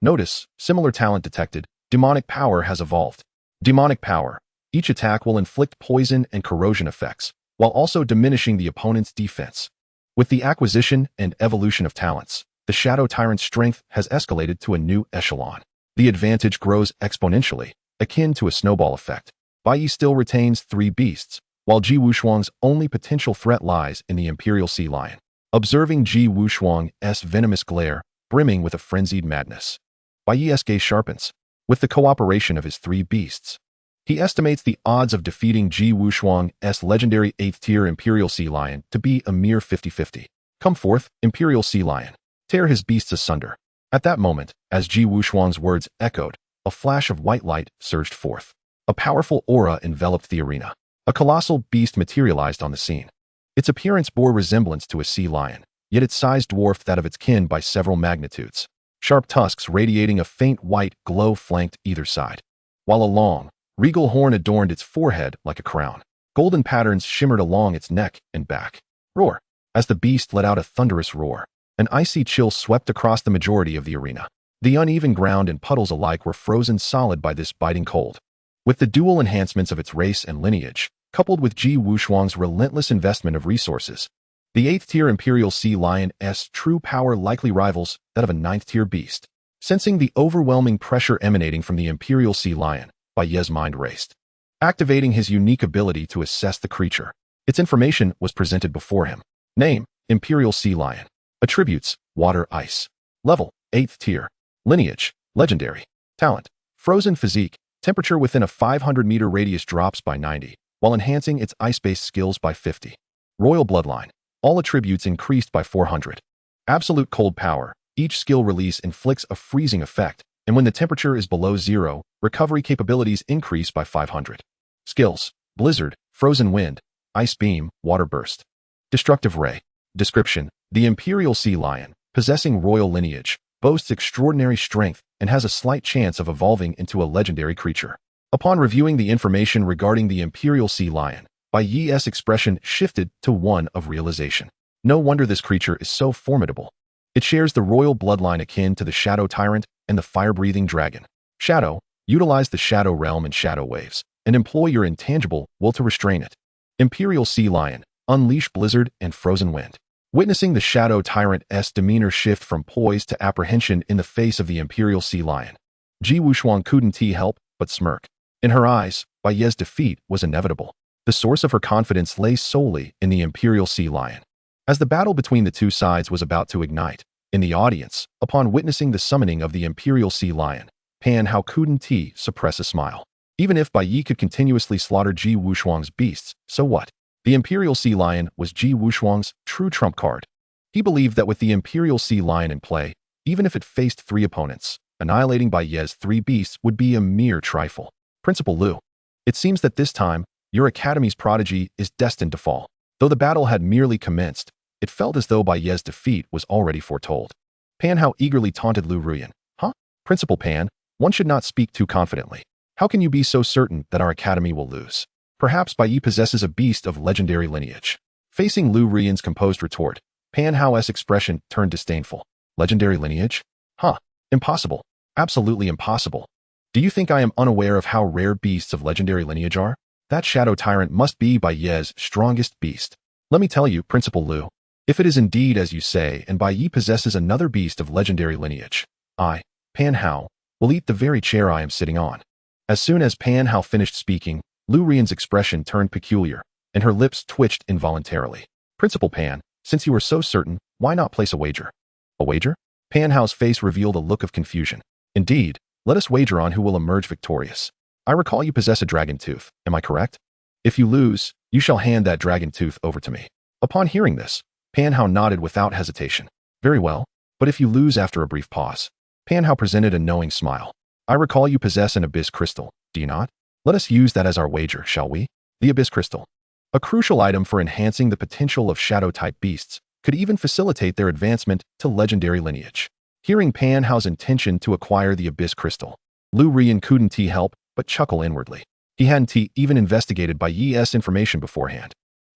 Notice, similar talent detected, Demonic Power has evolved. Demonic Power. Each attack will inflict poison and corrosion effects, while also diminishing the opponent's defense. With the acquisition and evolution of talents, the Shadow Tyrant's strength has escalated to a new echelon. The advantage grows exponentially, akin to a snowball effect. Bai Ye still retains 3 beasts, while Ji Wushuang's only potential threat lies in the Imperial Sea Lion. Observing Ji Wushuang's venomous glare, brimming with a frenzied madness, Bai Ye's gaze sharpens. With the cooperation of his 3 beasts, he estimates the odds of defeating Ji Wushuang's legendary 8th tier Imperial Sea Lion to be a mere 50-50. Come forth, Imperial Sea Lion. Tear his beasts asunder. At that moment, as Ji Wushuang's words echoed, a flash of white light surged forth. A powerful aura enveloped the arena. A colossal beast materialized on the scene. Its appearance bore resemblance to a sea lion, yet its size dwarfed that of its kin by several magnitudes. Sharp tusks radiating a faint white glow flanked either side, while a long, regal horn adorned its forehead like a crown. Golden patterns shimmered along its neck and back. Roar! As the beast let out a thunderous roar, an icy chill swept across the majority of the arena. The uneven ground and puddles alike were frozen solid by this biting cold. With the dual enhancements of its race and lineage, coupled with Ji Wushuang's relentless investment of resources, the 8th tier Imperial Sea Lion's true power likely rivals that of a 9th tier beast. Sensing the overwhelming pressure emanating from the Imperial Sea Lion, Bai Ye's mind raced. Activating his unique ability to assess the creature, its information was presented before him. Name, Imperial Sea Lion. Attributes, water ice. Level, 8th tier. Lineage, legendary. Talent, frozen physique. Temperature within a 500-meter radius drops by 90, while enhancing its ice-based skills by 50. Royal bloodline. All attributes increased by 400. Absolute cold power. Each skill release inflicts a freezing effect, and when the temperature is below 0, recovery capabilities increase by 500. Skills: Blizzard, Frozen Wind, Ice Beam, Water Burst. Destructive Ray. Description: The Imperial Sea Lion, possessing royal lineage, boasts extraordinary strength and has a slight chance of evolving into a legendary creature. Upon reviewing the information regarding the Imperial Sea Lion, Bai Ye's expression shifted to one of realization. No wonder this creature is so formidable. It shares the royal bloodline akin to the Shadow Tyrant and the fire-breathing dragon. Shadow, utilize the Shadow Realm and Shadow Waves, and employ your intangible will to restrain it. Imperial Sea Lion, unleash Blizzard and Frozen Wind. Witnessing the Shadow Tyrant's demeanor shift from poise to apprehension in the face of the Imperial Sea Lion, Ji Wushuang couldn't help but smirk. In her eyes, Bai Ye's defeat was inevitable. The source of her confidence lay solely in the Imperial Sea Lion. As the battle between the two sides was about to ignite, in the audience, upon witnessing the summoning of the Imperial Sea Lion, Pan Hao couldn't suppress a smile. Even if Bai Ye could continuously slaughter Ji Wushuang's beasts, so what? The Imperial Sea Lion was Ji Wushuang's true trump card. He believed that with the Imperial Sea Lion in play, even if it faced 3 opponents, annihilating Bai Ye's 3 beasts would be a mere trifle. Principal Lu, it seems that this time, your academy's prodigy is destined to fall. Though the battle had merely commenced, it felt as though Bai Ye's defeat was already foretold. Pan Hao eagerly taunted Lu Ruyan. Huh? Principal Pan, one should not speak too confidently. How can you be so certain that our academy will lose? Perhaps Bai Ye possesses a beast of legendary lineage. Facing Lu Ruyan's composed retort, Pan Hao's expression turned disdainful. Legendary lineage? Huh. Impossible. Absolutely impossible. Do you think I am unaware of how rare beasts of legendary lineage are? That shadow tyrant must be Bai Ye's strongest beast. Let me tell you, Principal Lu, if it is indeed as you say and Bai Ye possesses another beast of legendary lineage, I, Pan Hao, will eat the very chair I am sitting on. As soon as Pan Hao finished speaking, Lu Ruyan's expression turned peculiar, and her lips twitched involuntarily. Principal Pan, since you are so certain, why not place a wager? A wager? Pan Hao's face revealed a look of confusion. Indeed, let us wager on who will emerge victorious. I recall you possess a dragon tooth, am I correct? If you lose, you shall hand that dragon tooth over to me. Upon hearing this, Pan Hao nodded without hesitation. Very well, but if you lose after a brief pause. Pan Hao presented a knowing smile. I recall you possess an abyss crystal, do you not? Let us use that as our wager, shall we? The abyss crystal. A crucial item for enhancing the potential of shadow-type beasts, could even facilitate their advancement to legendary lineage. Hearing Pan Hao's intention to acquire the abyss crystal, Lu Ruyan couldn't help but chuckle inwardly. He hadn't even investigated Bai Ye's information beforehand.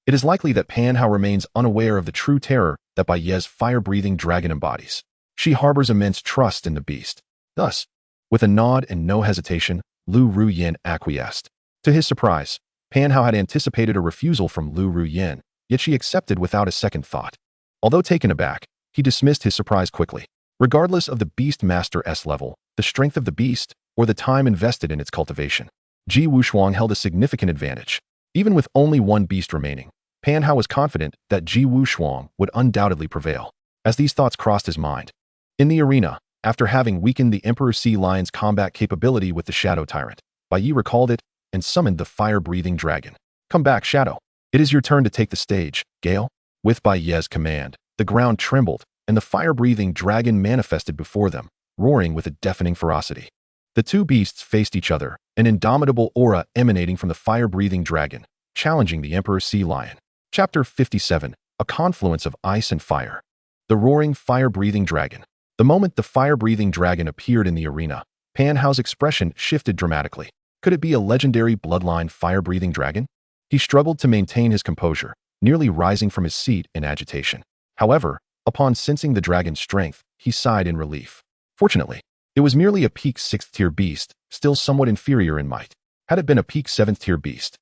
It is likely that Pan Hao remains unaware of the true terror that Bai Ye's fire-breathing dragon embodies. She harbors immense trust in the beast. Thus, with a nod and no hesitation, Lu Ruyan acquiesced. To his surprise, Pan Hao had anticipated a refusal from Lu Ruyan, yet she accepted without a second thought. Although taken aback, he dismissed his surprise quickly. Regardless of the Beast Master's level, the strength of the beast, or the time invested in its cultivation, Ji Wushuang held a significant advantage. Even with only 1 beast remaining, Pan Hao was confident that Ji Wushuang would undoubtedly prevail. As these thoughts crossed his mind, in the arena, after having weakened the Emperor Sea Lion's combat capability with the Shadow Tyrant, Bai Ye recalled it and summoned the fire-breathing dragon. Come back, Shadow. It is your turn to take the stage, Gale. With Bai Ye's command, the ground trembled, and the fire-breathing dragon manifested before them, roaring with a deafening ferocity. The two beasts faced each other, an indomitable aura emanating from the fire-breathing dragon, challenging the Emperor Sea Lion. Chapter 57, A Confluence of Ice and Fire. The roaring fire-breathing dragon. The moment the fire-breathing dragon appeared in the arena, Pan Hao's expression shifted dramatically. Could it be a legendary bloodline fire-breathing dragon? He struggled to maintain his composure, nearly rising from his seat in agitation. However, upon sensing the dragon's strength, he sighed in relief. Fortunately, it was merely a peak 6th-tier beast, still somewhat inferior in might. Had it been a peak 7th-tier beast,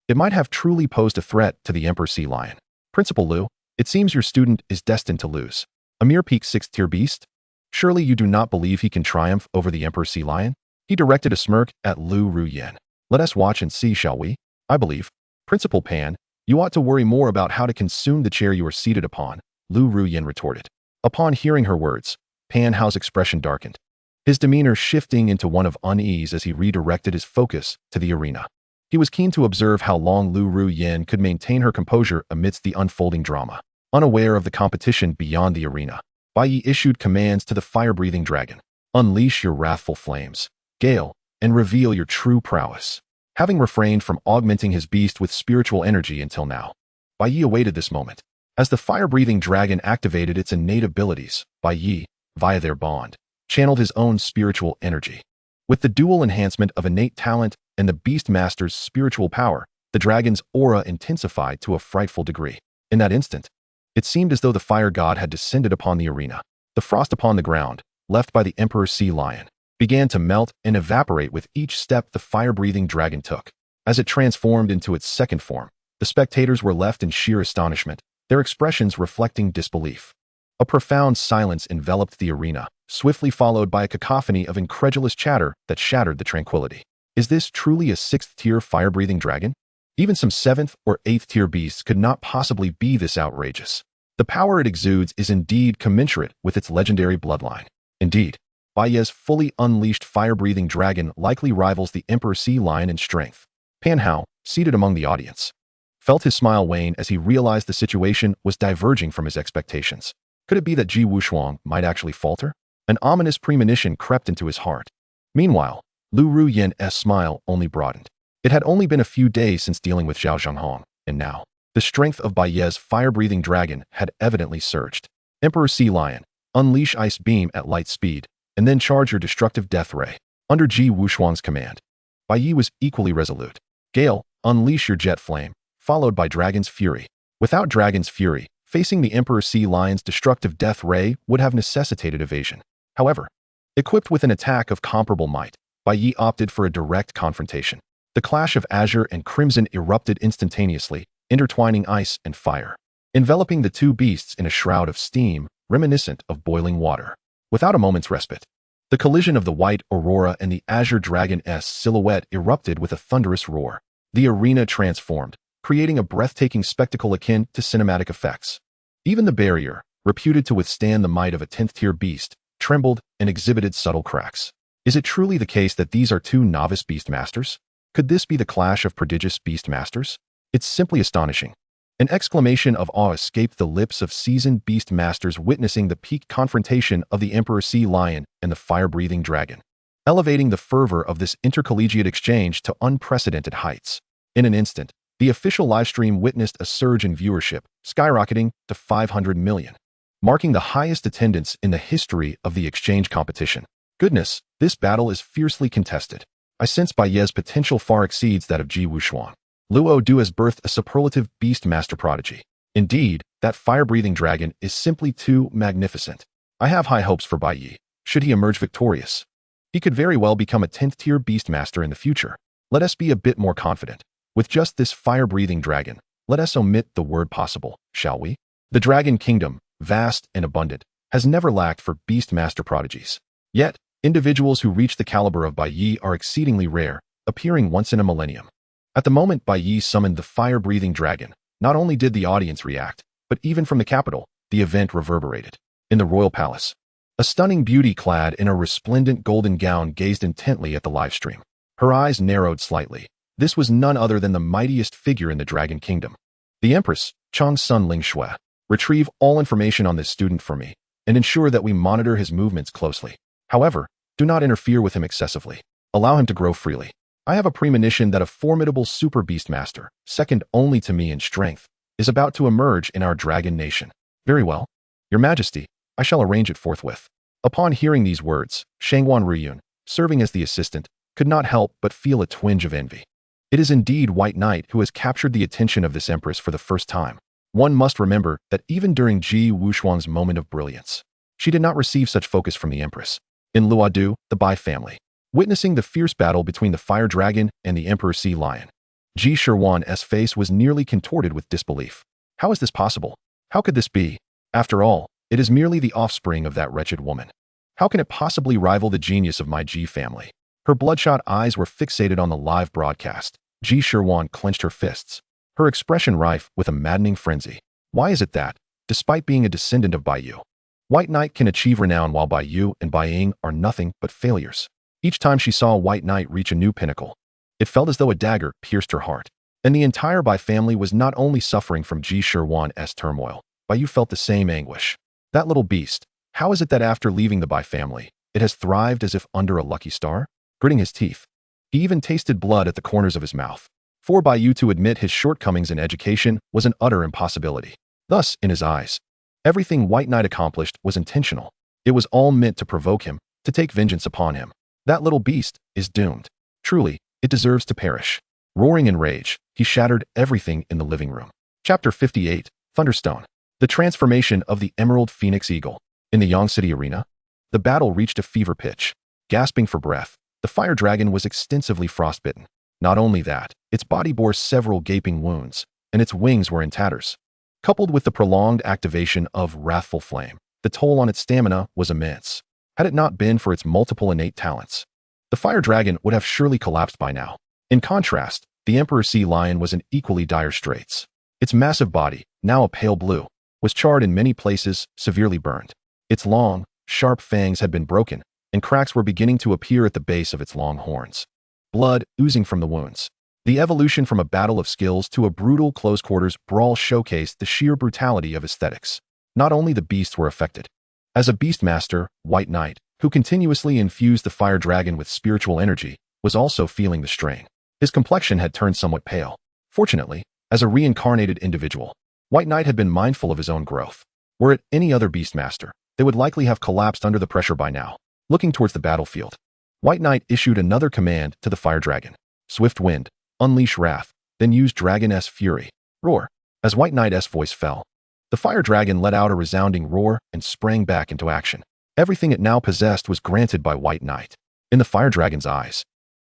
it might have truly posed a threat to the Emperor Sea Lion. Principal Lu, it seems your student is destined to lose. A mere peak 6th-tier beast? Surely you do not believe he can triumph over the Emperor Sea Lion? He directed a smirk at Lu Ruyan. Let us watch and see, shall we? I believe. Principal Pan, you ought to worry more about how to consume the chair you are seated upon, Lu Ruyan retorted. Upon hearing her words, Pan Hao's expression darkened, his demeanor shifting into one of unease as he redirected his focus to the arena. He was keen to observe how long Lu Ruyan could maintain her composure amidst the unfolding drama. Unaware of the competition beyond the arena, Bai Ye issued commands to the fire-breathing dragon. Unleash your wrathful flames, Gale, and reveal your true prowess. Having refrained from augmenting his beast with spiritual energy until now, Bai Ye awaited this moment. As the fire-breathing dragon activated its innate abilities, Bai Ye, via their bond, channeled his own spiritual energy. With the dual enhancement of innate talent and the Beast Master's spiritual power, the dragon's aura intensified to a frightful degree. In that instant, it seemed as though the fire god had descended upon the arena. The frost upon the ground, left by the Emperor Sea Lion, began to melt and evaporate with each step the fire-breathing dragon took. As it transformed into its second form, the spectators were left in sheer astonishment, their expressions reflecting disbelief. A profound silence enveloped the arena, swiftly followed by a cacophony of incredulous chatter that shattered the tranquility. Is this truly a 6th-tier fire-breathing dragon? Even some 7th or 8th-tier beasts could not possibly be this outrageous. The power it exudes is indeed commensurate with its legendary bloodline. Indeed, Bai Ye's fully unleashed fire-breathing dragon likely rivals the Emperor Sea Lion in strength. Pan Hao, seated among the audience, felt his smile wane as he realized the situation was diverging from his expectations. Could it be that Ji Wushuang might actually falter? An ominous premonition crept into his heart. Meanwhile, Lu Ruyan's smile only broadened. It had only been a few days since dealing with Zhao Zhenghong, and now, the strength of Bai Ye's fire-breathing dragon had evidently surged. Emperor Sea Lion, unleash Ice Beam at light speed, and then charge your destructive Death Ray. Under Ji Wushuang's command, Bai Ye was equally resolute. Gale, unleash your Jet Flame, followed by Dragon's Fury. Without Dragon's Fury, facing the Emperor Sea Lion's destructive Death Ray would have necessitated evasion. However, equipped with an attack of comparable might, Bai Ye opted for a direct confrontation. The clash of azure and crimson erupted instantaneously, intertwining ice and fire, enveloping the two beasts in a shroud of steam, reminiscent of boiling water. Without a moment's respite, the collision of the white aurora and the azure dragon's silhouette erupted with a thunderous roar. The arena transformed, creating a breathtaking spectacle akin to cinematic effects. Even the barrier, reputed to withstand the might of a 10th-tier beast, trembled and exhibited subtle cracks. Is it truly the case that these are two novice beastmasters? Could this be the clash of prodigious beastmasters? It's simply astonishing. An exclamation of awe escaped the lips of seasoned beastmasters witnessing the peak confrontation of the Emperor Sea Lion and the fire-breathing dragon, elevating the fervor of this intercollegiate exchange to unprecedented heights. In an instant, the official livestream witnessed a surge in viewership, skyrocketing to 500 million, marking the highest attendance in the history of the exchange competition. Goodness, this battle is fiercely contested. I sense Bai Ye's potential far exceeds that of Ji Wushuang. Luo Du has birthed a superlative beastmaster prodigy. Indeed, that fire-breathing dragon is simply too magnificent. I have high hopes for Bai Ye. Should he emerge victorious, he could very well become a 10th-tier beastmaster in the future. Let us be a bit more confident. With just this fire-breathing dragon, let us omit the word possible, shall we? The Dragon Kingdom, vast and abundant, has never lacked for beastmaster prodigies. Yet, individuals who reach the caliber of Bai Ye are exceedingly rare, appearing once in a millennium. At the moment Bai Ye summoned the fire-breathing dragon, not only did the audience react, but even from the capital, the event reverberated. In the royal palace, a stunning beauty clad in a resplendent golden gown gazed intently at the livestream. Her eyes narrowed slightly. This was none other than the mightiest figure in the Dragon Kingdom. The Empress, Chang's son Ling Shui. Retrieve all information on this student for me, and ensure that we monitor his movements closely. However, do not interfere with him excessively. Allow him to grow freely. I have a premonition that a formidable super beastmaster, second only to me in strength, is about to emerge in our dragon nation. Very well. Your Majesty, I shall arrange it forthwith. Upon hearing these words, Shangwan Ruyun, serving as the assistant, could not help but feel a twinge of envy. It is indeed White Knight who has captured the attention of this empress for the first time. One must remember that even during Ji Wushuang's moment of brilliance, she did not receive such focus from the empress. In Luodu, the Bai family, witnessing the fierce battle between the fire dragon and the Emperor Sea Lion, Ji Shiwan's face was nearly contorted with disbelief. How is this possible? How could this be? After all, it is merely the offspring of that wretched woman. How can it possibly rival the genius of my Ji family? Her bloodshot eyes were fixated on the live broadcast. Ji Shiwan clenched her fists, her expression rife with a maddening frenzy. Why is it that, despite being a descendant of Bai Yu, White Knight can achieve renown while Bai Yu and Bai Ying are nothing but failures? Each time she saw White Knight reach a new pinnacle, it felt as though a dagger pierced her heart. And the entire Bai family was not only suffering from Ji Shiwan's turmoil, Bai Yu felt the same anguish. That little beast, how is it that after leaving the Bai family, it has thrived as if under a lucky star? Gritting his teeth, he even tasted blood at the corners of his mouth. For Bai Yu to admit his shortcomings in education was an utter impossibility. Thus, in his eyes, everything White Knight accomplished was intentional. It was all meant to provoke him, to take vengeance upon him. That little beast is doomed. Truly, it deserves to perish. Roaring in rage, he shattered everything in the living room. Chapter 58, Thunderstone. The transformation of the Emerald Phoenix Eagle. In the Yang City arena, the battle reached a fever pitch. Gasping for breath, the fire dragon was extensively frostbitten. Not only that, its body bore several gaping wounds, and its wings were in tatters. Coupled with the prolonged activation of Wrathful Flame, the toll on its stamina was immense. Had it not been for its multiple innate talents, the fire dragon would have surely collapsed by now. In contrast, the Emperor Sea Lion was in equally dire straits. Its massive body, now a pale blue, was charred in many places, severely burned. Its long, sharp fangs had been broken, and cracks were beginning to appear at the base of its long horns. Blood oozing from the wounds. The evolution from a battle of skills to a brutal close-quarters brawl showcased the sheer brutality of aesthetics. Not only the beasts were affected. As a beastmaster, White Knight, who continuously infused the fire dragon with spiritual energy, was also feeling the strain. His complexion had turned somewhat pale. Fortunately, as a reincarnated individual, White Knight had been mindful of his own growth. Were it any other beastmaster, they would likely have collapsed under the pressure by now. Looking towards the battlefield, White Knight issued another command to the fire dragon. Swift wind, unleash wrath, then use Dragon-S fury. Roar. As White Knight's voice fell, the fire dragon let out a resounding roar and sprang back into action. Everything it now possessed was granted by White Knight. In the fire dragon's eyes,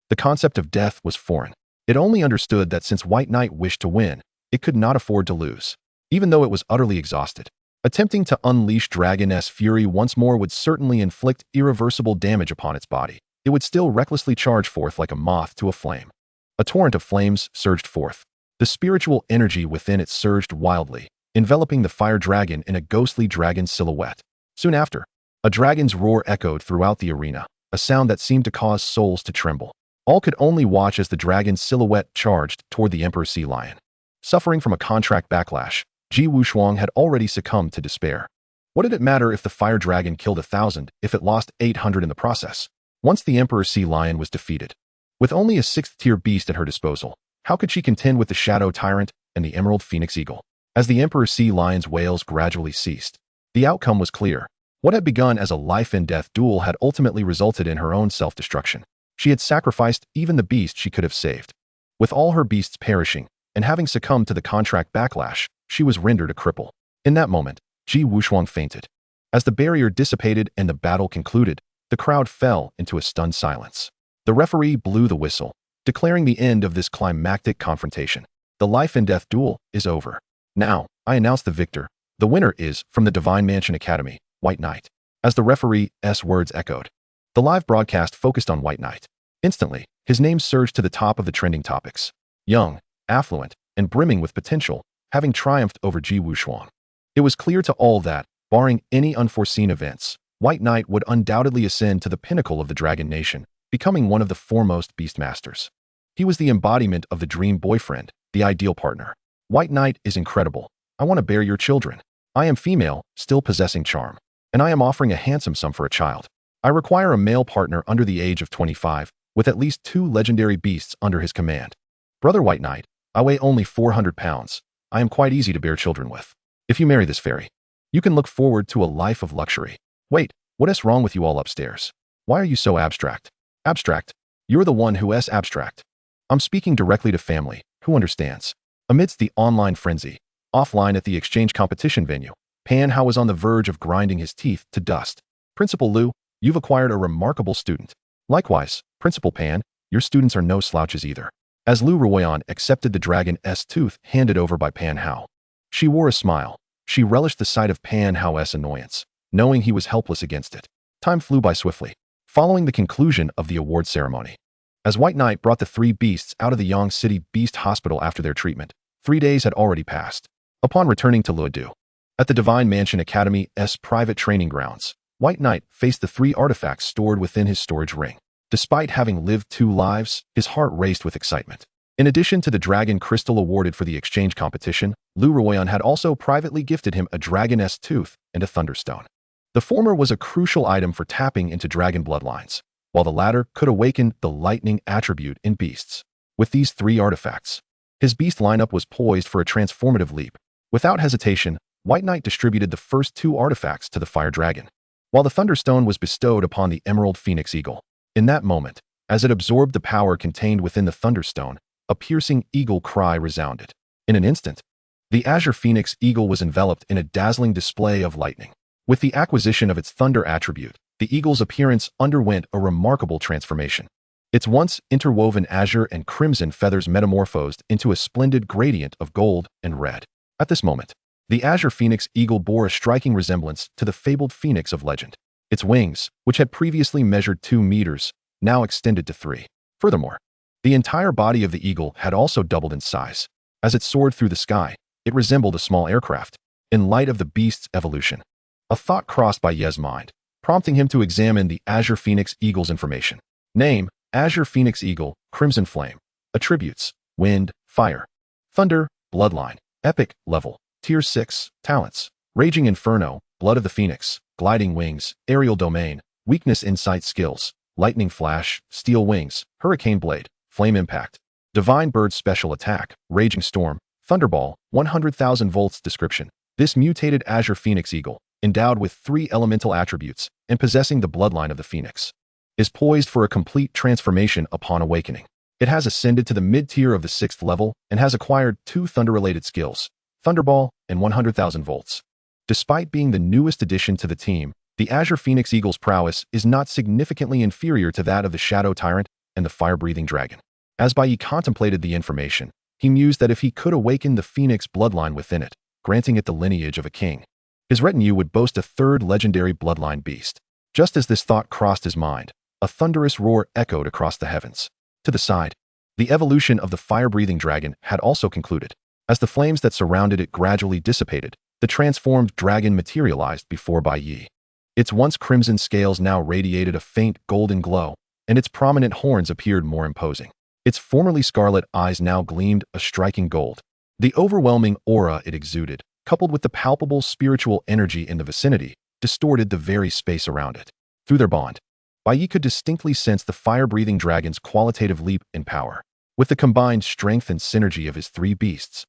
the concept of death was foreign. It only understood that since White Knight wished to win, it could not afford to lose. Even though it was utterly exhausted, attempting to unleash Dragon-S fury once more would certainly inflict irreversible damage upon its body. It would still recklessly charge forth like a moth to a flame. A torrent of flames surged forth. The spiritual energy within it surged wildly, enveloping the fire dragon in a ghostly dragon silhouette. Soon after, a dragon's roar echoed throughout the arena, a sound that seemed to cause souls to tremble. All could only watch as the dragon's silhouette charged toward the Emperor Sea Lion. Suffering from a contract backlash, Ji Wushuang had already succumbed to despair. What did it matter if the fire dragon killed 1,000 if it lost 800 in the process? Once the Emperor Sea Lion was defeated, with only a 6th-tier beast at her disposal, how could she contend with the Shadow Tyrant and the Emerald Phoenix Eagle? As the Emperor Sea Lion's wails gradually ceased, the outcome was clear. What had begun as a life-and-death duel had ultimately resulted in her own self-destruction. She had sacrificed even the beast she could have saved. With all her beasts perishing, and having succumbed to the contract backlash, she was rendered a cripple. In that moment, Ji Wushuang fainted. As the barrier dissipated and the battle concluded, the crowd fell into a stunned silence. The referee blew the whistle, declaring the end of this climactic confrontation. The life-and-death duel is over. Now, I announce the victor. The winner is, from the Divine Mansion Academy, White Knight. As the referee's words echoed, the live broadcast focused on White Knight. Instantly, his name surged to the top of the trending topics. Young, affluent, and brimming with potential, having triumphed over Ji Wushuang. It was clear to all that, barring any unforeseen events, White Knight would undoubtedly ascend to the pinnacle of the Dragon Nation, becoming one of the foremost beastmasters. He was the embodiment of the dream boyfriend, the ideal partner. White Knight is incredible. I want to bear your children. I am female, still possessing charm. And I am offering a handsome sum for a child. I require a male partner under the age of 25, with at least 2 legendary beasts under his command. Brother White Knight, I weigh only 400 pounds. I am quite easy to bear children with. If you marry this fairy, you can look forward to a life of luxury. Wait, what is wrong with you all upstairs? Why are you so abstract? Abstract? You're the one who's abstract. I'm speaking directly to family, who understands. Amidst the online frenzy, offline at the exchange competition venue, Pan Hao was on the verge of grinding his teeth to dust. Principal Lu, you've acquired a remarkable student. Likewise, Principal Pan, your students are no slouches either. As Lu Ruoyan accepted the Dragon-S tooth handed over by Pan Hao, she wore a smile. She relished the sight of Pan Hao's annoyance, knowing he was helpless against it. Time flew by swiftly, following the conclusion of the award ceremony. As White Knight brought the 3 beasts out of the Yang City Beast Hospital after their treatment, 3 days had already passed. Upon returning to Luodu, at the Divine Mansion Academy's private training grounds, White Knight faced the 3 artifacts stored within his storage ring. Despite having lived 2 lives, his heart raced with excitement. In addition to the Dragon Crystal awarded for the exchange competition, Lu Ruoyan had also privately gifted him a Dragon-S tooth and a Thunderstone. The former was a crucial item for tapping into dragon bloodlines, while the latter could awaken the lightning attribute in beasts. With these 3 artifacts, his beast lineup was poised for a transformative leap. Without hesitation, White Knight distributed the first 2 artifacts to the Fire Dragon, while the Thunderstone was bestowed upon the Emerald Phoenix Eagle. In that moment, as it absorbed the power contained within the Thunderstone, a piercing eagle cry resounded. In an instant, the Azure Phoenix Eagle was enveloped in a dazzling display of lightning. With the acquisition of its thunder attribute, the eagle's appearance underwent a remarkable transformation. Its once interwoven azure and crimson feathers metamorphosed into a splendid gradient of gold and red. At this moment, The azure phoenix eagle bore a striking resemblance to the fabled phoenix of legend. Its wings, which had previously measured 2 meters, now extended to 3. Furthermore, the entire body of the eagle had also doubled in size. As it soared through the sky, it resembled a small aircraft. In light of the beast's evolution, a thought crossed Bai Ye's mind, prompting him to examine the azure phoenix eagle's information. Name: azure phoenix eagle, crimson flame. Attributes: wind, fire, thunder, bloodline, epic, level, tier 6, talents, raging inferno, blood of the phoenix, gliding wings, aerial domain, weakness insight skills, lightning flash, steel wings, hurricane blade, flame impact, divine bird special attack, raging storm, thunderball, 100,000 volts. Description: this mutated azure phoenix eagle, endowed with 3 elemental attributes and possessing the bloodline of the phoenix, is poised for a complete transformation upon awakening. It has ascended to the mid-tier of the 6th level and has acquired 2 thunder-related skills, Thunderball and 100,000 volts. Despite being the newest addition to the team, the azure phoenix eagle's prowess is not significantly inferior to that of the shadow tyrant and the fire-breathing dragon. As Bai Ye contemplated the information, he mused that if he could awaken the phoenix bloodline within it, granting it the lineage of a king, his retinue would boast a 3rd legendary bloodline beast. Just as this thought crossed his mind, a thunderous roar echoed across the heavens. To the side, the evolution of the fire-breathing dragon had also concluded. As the flames that surrounded it gradually dissipated, the transformed dragon materialized before Bai Ye. Its once crimson scales now radiated a faint golden glow, and its prominent horns appeared more imposing. Its formerly scarlet eyes now gleamed a striking gold. The overwhelming aura it exuded, coupled with the palpable spiritual energy in the vicinity, distorted the very space around it. Through their bond, Bai Ye could distinctly sense the fire-breathing dragon's qualitative leap in power. With the combined strength and synergy of his 3 beasts,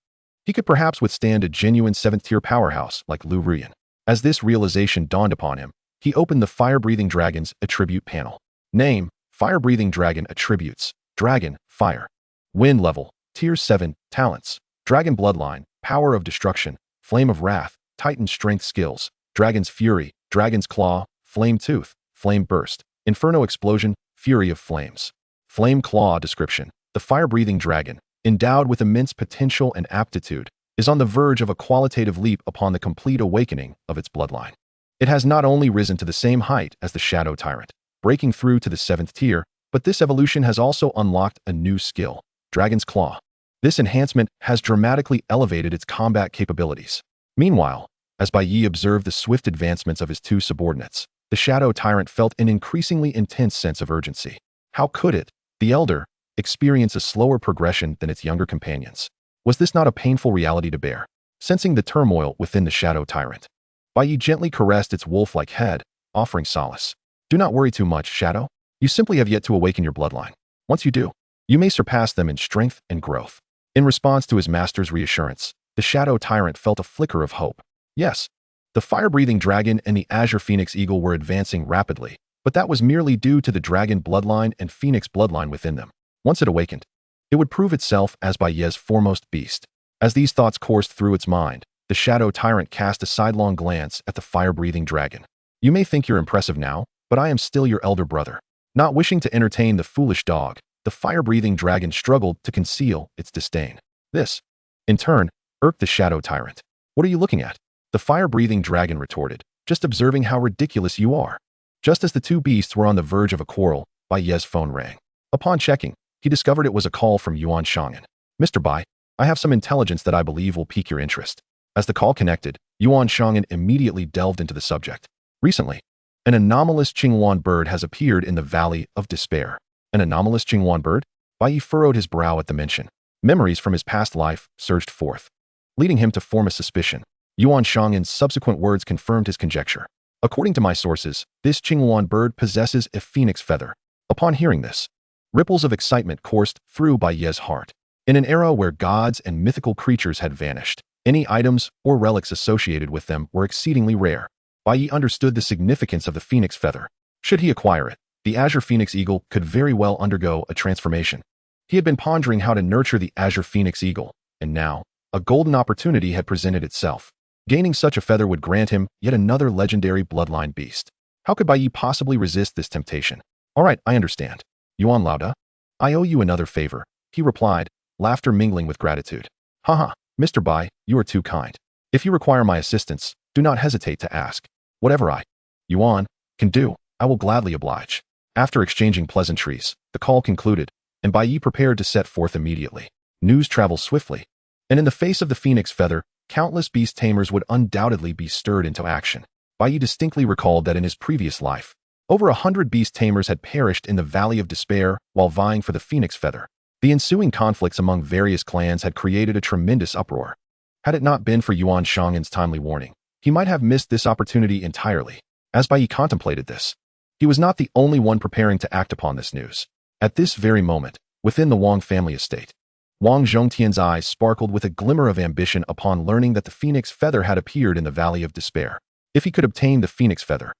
he could perhaps withstand a genuine 7th-tier powerhouse like Lu Ruyan. As this realization dawned upon him, he opened the fire-breathing dragon's attribute panel. Name: fire-breathing dragon. Attributes: dragon, fire. Wind level, tier 7, talents, dragon bloodline, power of destruction, flame of wrath, titan strength skills, dragon's fury, dragon's claw, flame tooth, flame burst, inferno explosion, fury of flames, flame claw. Description: the fire-breathing dragon, endowed with immense potential and aptitude, is on the verge of a qualitative leap upon the complete awakening of its bloodline. It has not only risen to the same height as the shadow tyrant, breaking through to the 7th tier, but this evolution has also unlocked a new skill: dragon's claw. This enhancement has dramatically elevated its combat capabilities. Meanwhile, as Bai Ye observed the swift advancements of his 2 subordinates, the shadow tyrant felt an increasingly intense sense of urgency. How could it, the elder, experience a slower progression than its younger companions? Was this not a painful reality to bear? Sensing the turmoil within the shadow tyrant, Bai Ye gently caressed its wolf-like head, offering solace. Do not worry too much, Shadow. You simply have yet to awaken your bloodline. Once you do, you may surpass them in strength and growth. In response to his master's reassurance, the shadow tyrant felt a flicker of hope. Yes, the fire-breathing dragon and the azure phoenix eagle were advancing rapidly, but that was merely due to the dragon bloodline and phoenix bloodline within them. Once it awakened, it would prove itself as Bai Ye's foremost beast. As these thoughts coursed through its mind, the shadow tyrant cast a sidelong glance at the fire-breathing dragon. You may think you're impressive now, but I am still your elder brother. Not wishing to entertain the foolish dog, the fire-breathing dragon struggled to conceal its disdain. This, in turn, irked the shadow tyrant. What are you looking at? The fire-breathing dragon retorted, just observing how ridiculous you are. Just as the 2 beasts were on the verge of a quarrel, Bai Ye's phone rang. Upon checking, he discovered it was a call from Yuan Shang'an. Mr. Bai, I have some intelligence that I believe will pique your interest. As the call connected, Yuan Shang'an immediately delved into the subject. Recently, an anomalous Qinghuan bird has appeared in the Valley of Despair. An anomalous Qinghuan bird? Bai Ye furrowed his brow at the mention. Memories from his past life surged forth, leading him to form a suspicion. Yuan Shang'an's subsequent words confirmed his conjecture. According to my sources, this Qinghuan bird possesses a phoenix feather. Upon hearing this, ripples of excitement coursed through Bai Ye's heart. In an era where gods and mythical creatures had vanished, any items or relics associated with them were exceedingly rare. Bai Ye understood the significance of the phoenix feather. Should he acquire it, the azure phoenix eagle could very well undergo a transformation. He had been pondering how to nurture the azure phoenix eagle, and now, a golden opportunity had presented itself. Gaining such a feather would grant him yet another legendary bloodline beast. How could Bai Ye possibly resist this temptation? All right, I understand. Yuan Lauda, I owe you another favor, he replied, laughter mingling with gratitude. Haha, Mr. Bai, you are too kind. If you require my assistance, do not hesitate to ask. Whatever Yuan, can do, I will gladly oblige. After exchanging pleasantries, the call concluded, and Bai Ye prepared to set forth immediately. News travels swiftly, and in the face of the phoenix feather, countless beast tamers would undoubtedly be stirred into action. Bai Ye distinctly recalled that in his previous life, over 100 beast tamers had perished in the Valley of Despair while vying for the phoenix feather. The ensuing conflicts among various clans had created a tremendous uproar. Had it not been for Yuan Shang'an's timely warning, he might have missed this opportunity entirely. As Bai Ye contemplated this, he was not the only one preparing to act upon this news. At this very moment, within the Wang family estate, Wang Zhongtian's eyes sparkled with a glimmer of ambition upon learning that the phoenix feather had appeared in the Valley of Despair. If he could obtain the phoenix feather,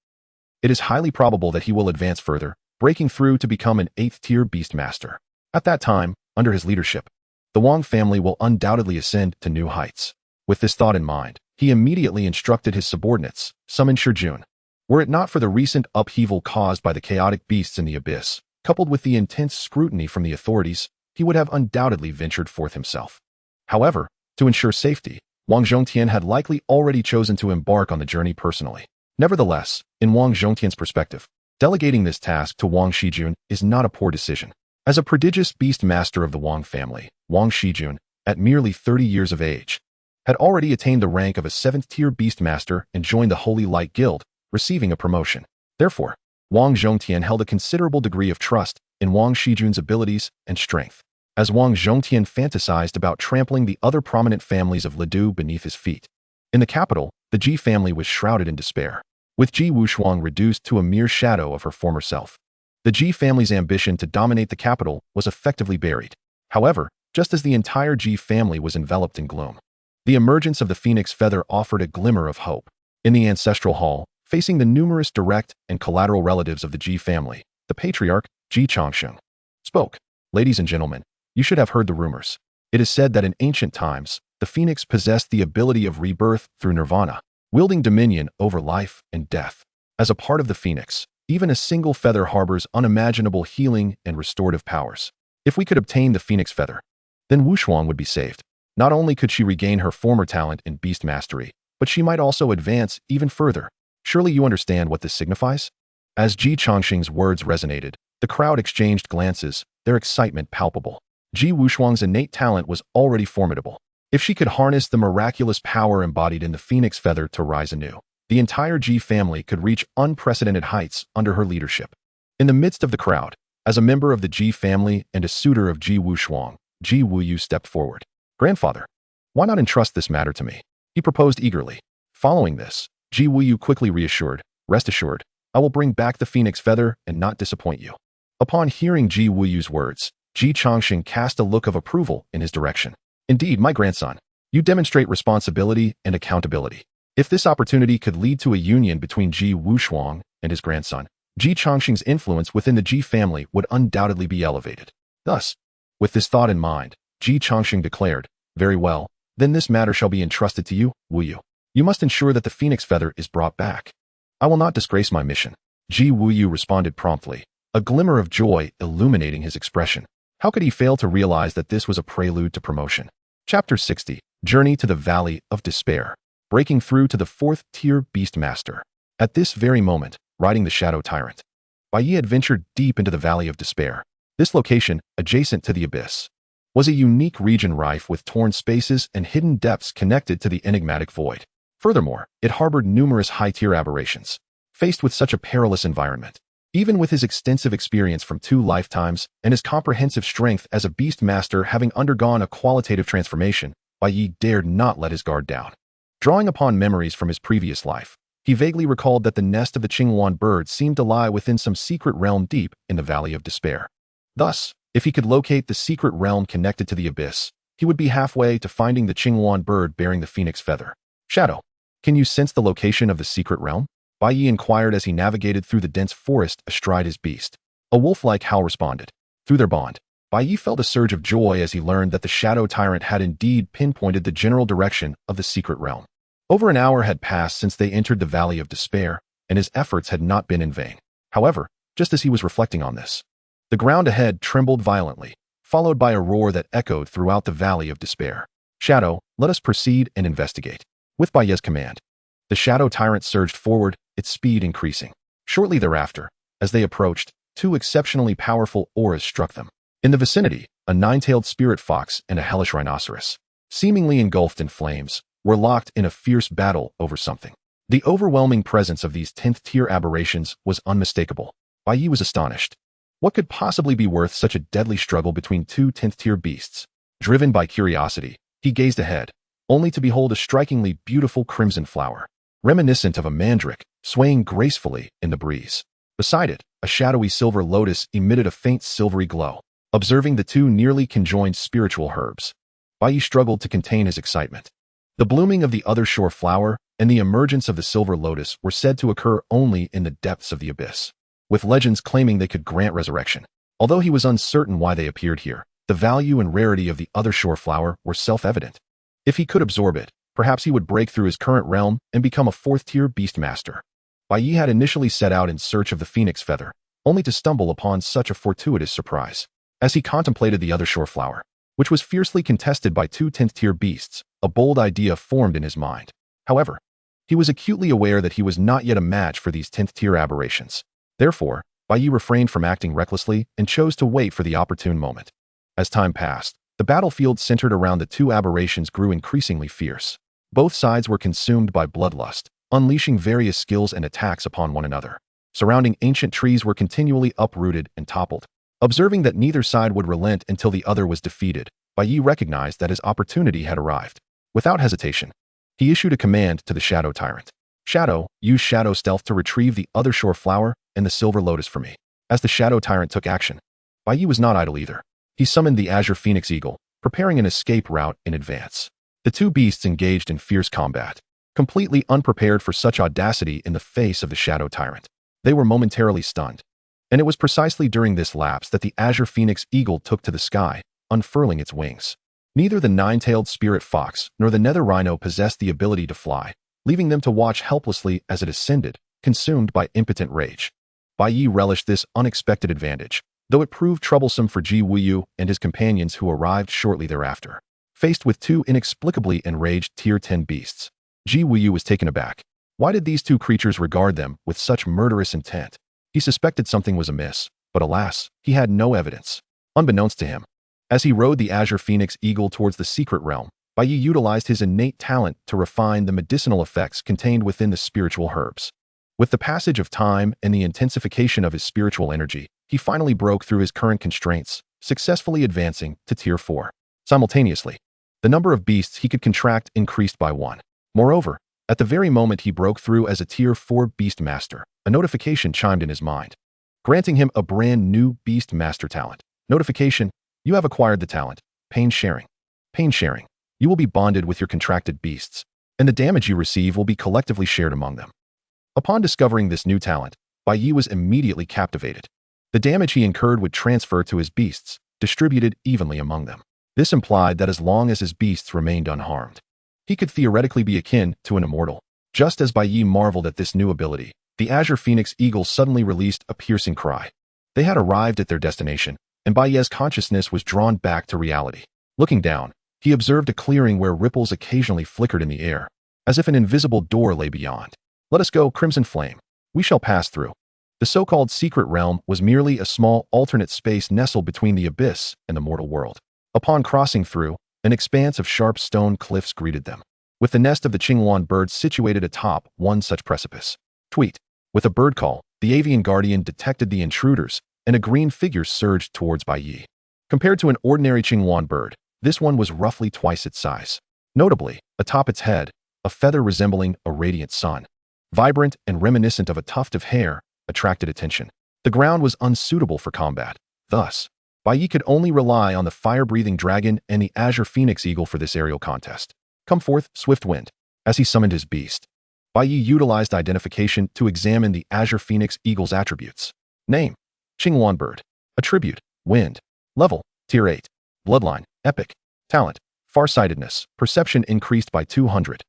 it is highly probable that he will advance further, breaking through to become an 8th-tier beast master. At that time, under his leadership, the Wang family will undoubtedly ascend to new heights. With this thought in mind, he immediately instructed his subordinates, summon Shijun. Were it not for the recent upheaval caused by the chaotic beasts in the abyss, coupled with the intense scrutiny from the authorities, he would have undoubtedly ventured forth himself. However, to ensure safety, Wang Zhongtian had likely already chosen to embark on the journey personally. Nevertheless, in Wang Zhongtian's perspective, delegating this task to Wang Shijun is not a poor decision. As a prodigious beast master of the Wang family, Wang Shijun, at merely 30 years of age, had already attained the rank of a 7th-tier beast master and joined the Holy Light Guild, receiving a promotion. Therefore, Wang Zhongtian held a considerable degree of trust in Wang Shijun's abilities and strength. As Wang Zhongtian fantasized about trampling the other prominent families of Lidu beneath his feet. In the capital, the Ji family was shrouded in despair, with Ji Wushuang reduced to a mere shadow of her former self. The Ji family's ambition to dominate the capital was effectively buried. However, just as the entire Ji family was enveloped in gloom, the emergence of the phoenix feather offered a glimmer of hope. In the ancestral hall, facing the numerous direct and collateral relatives of the Ji family, the patriarch, Ji Changsheng, spoke. Ladies and gentlemen, you should have heard the rumors. It is said that in ancient times, the phoenix possessed the ability of rebirth through nirvana, wielding dominion over life and death. As a part of the phoenix, even a single feather harbors unimaginable healing and restorative powers. If we could obtain the phoenix feather, then Wushuang would be saved. Not only could she regain her former talent in beast mastery, but she might also advance even further. Surely you understand what this signifies? As Ji Changsheng's words resonated, the crowd exchanged glances, their excitement palpable. Ji Wushuang's innate talent was already formidable. If she could harness the miraculous power embodied in the phoenix feather to rise anew, the entire Ji family could reach unprecedented heights under her leadership. In the midst of the crowd, as a member of the Ji family and a suitor of Ji Wushuang, Ji Wuyu stepped forward. Grandfather, why not entrust this matter to me? He proposed eagerly. Following this, Ji Wuyu quickly reassured, rest assured, I will bring back the phoenix feather and not disappoint you. Upon hearing Ji Wuyu's words, Ji Changsheng cast a look of approval in his direction. Indeed, my grandson, you demonstrate responsibility and accountability. If this opportunity could lead to a union between Ji Wushuang and his grandson, Ji Changsheng's influence within the Ji family would undoubtedly be elevated. Thus, with this thought in mind, Ji Changsheng declared, very well, then this matter shall be entrusted to you, Wuyu. You must ensure that the phoenix feather is brought back. I will not disgrace my mission. Ji Wuyu responded promptly, a glimmer of joy illuminating his expression. How could he fail to realize that this was a prelude to promotion? Chapter 60, Journey to the Valley of Despair. Breaking through to the 4th-tier beast master. At this very moment, riding the shadow tyrant, Bai Ye had ventured deep into the Valley of Despair. This location, adjacent to the abyss, was a unique region rife with torn spaces and hidden depths connected to the enigmatic void. Furthermore, it harbored numerous high-tier aberrations. Faced with such a perilous environment, even with his extensive experience from 2 lifetimes and his comprehensive strength as a beast master having undergone a qualitative transformation, Bai Ye dared not let his guard down. Drawing upon memories from his previous life, he vaguely recalled that the nest of the Qinghuan bird seemed to lie within some secret realm deep in the Valley of Despair. Thus, if he could locate the secret realm connected to the abyss, he would be halfway to finding the Qinghuan bird bearing the phoenix feather. Shadow, can you sense the location of the secret realm? Bai Ye inquired as he navigated through the dense forest astride his beast. A wolf-like howl responded. Through their bond, Bai Ye felt a surge of joy as he learned that the shadow tyrant had indeed pinpointed the general direction of the secret realm. Over an hour had passed since they entered the Valley of Despair, and his efforts had not been in vain. However, just as he was reflecting on this, the ground ahead trembled violently, followed by a roar that echoed throughout the Valley of Despair. Shadow, let us proceed and investigate. With Bai Ye's command, the Shadow Tyrant surged forward, its speed increasing. Shortly thereafter, as they approached, two exceptionally powerful auras struck them. In the vicinity, a nine-tailed spirit fox and a hellish rhinoceros, seemingly engulfed in flames, were locked in a fierce battle over something. The overwhelming presence of these 10th-tier aberrations was unmistakable. Bai Ye was astonished. What could possibly be worth such a deadly struggle between two 10th-tier beasts? Driven by curiosity, he gazed ahead, only to behold a strikingly beautiful crimson flower, reminiscent of a mandrake, swaying gracefully in the breeze. Beside it, a shadowy silver lotus emitted a faint silvery glow. Observing the two nearly conjoined spiritual herbs, Bai Ye struggled to contain his excitement. The blooming of the other shore flower and the emergence of the silver lotus were said to occur only in the depths of the abyss, with legends claiming they could grant resurrection. Although he was uncertain why they appeared here, the value and rarity of the other shore flower were self-evident. If he could absorb it, perhaps he would break through his current realm and become a 4th-tier beast master. Bai Ye had initially set out in search of the phoenix feather, only to stumble upon such a fortuitous surprise. As he contemplated the other shore flower, which was fiercely contested by two 10th-tier beasts, a bold idea formed in his mind. However, he was acutely aware that he was not yet a match for these 10th-tier aberrations. Therefore, Bai Ye refrained from acting recklessly and chose to wait for the opportune moment. As time passed, the battlefield centered around the two aberrations grew increasingly fierce. Both sides were consumed by bloodlust, unleashing various skills and attacks upon one another. Surrounding ancient trees were continually uprooted and toppled. Observing that neither side would relent until the other was defeated, Bai Ye recognized that his opportunity had arrived. Without hesitation, he issued a command to the Shadow Tyrant. Shadow, use Shadow Stealth to retrieve the other shore flower and the silver lotus for me. As the Shadow Tyrant took action, Bai Ye was not idle either. He summoned the Azure Phoenix Eagle, preparing an escape route in advance. The two beasts engaged in fierce combat, completely unprepared for such audacity in the face of the Shadow Tyrant. They were momentarily stunned. And it was precisely during this lapse that the Azure Phoenix Eagle took to the sky, unfurling its wings. Neither the nine-tailed spirit fox nor the nether rhino possessed the ability to fly, leaving them to watch helplessly as it ascended, consumed by impotent rage. Bai Ye relished this unexpected advantage, though it proved troublesome for Ji Wuyu and his companions who arrived shortly thereafter. Faced with two inexplicably enraged Tier 10 beasts, Ji Wuyu was taken aback. Why did these two creatures regard them with such murderous intent? He suspected something was amiss, but alas, he had no evidence. Unbeknownst to him, as he rode the Azure Phoenix Eagle towards the secret realm, Bai Ye utilized his innate talent to refine the medicinal effects contained within the spiritual herbs. With the passage of time and the intensification of his spiritual energy, he finally broke through his current constraints, successfully advancing to Tier 4. Simultaneously, the number of beasts he could contract increased by 1. Moreover, at the very moment he broke through as a Tier 4 Beast Master, a notification chimed in his mind, granting him a brand new Beast Master talent. Notification: you have acquired the talent, Pain Sharing. Pain Sharing: you will be bonded with your contracted beasts, and the damage you receive will be collectively shared among them. Upon discovering this new talent, Bai Ye was immediately captivated. The damage he incurred would transfer to his beasts, distributed evenly among them. This implied that as long as his beasts remained unharmed, he could theoretically be akin to an immortal. Just as Bai Ye marveled at this new ability, the Azure Phoenix Eagle suddenly released a piercing cry. They had arrived at their destination, and Bai Ye's consciousness was drawn back to reality. Looking down, he observed a clearing where ripples occasionally flickered in the air, as if an invisible door lay beyond. Let us go, Crimson Flame. We shall pass through. The so-called secret realm was merely a small alternate space nestled between the abyss and the mortal world. Upon crossing through, an expanse of sharp stone cliffs greeted them, with the nest of the Qingluan birds situated atop one such precipice. Tweet. With a bird call, the avian guardian detected the intruders, and a green figure surged towards Bai Ye. Compared to an ordinary Qingluan bird, this one was roughly twice its size. Notably, atop its head, a feather resembling a radiant sun, vibrant and reminiscent of a tuft of hair, attracted attention. The ground was unsuitable for combat. Thus, Bai Ye could only rely on the fire-breathing dragon and the Azure Phoenix Eagle for this aerial contest. Come forth, swift wind. As he summoned his beast, Bai Ye utilized identification to examine the Azure Phoenix Eagle's attributes. Name: Qingluan bird. Attribute: wind. Level: Tier 8. Bloodline: epic. Talent: farsightedness. Perception increased by 200.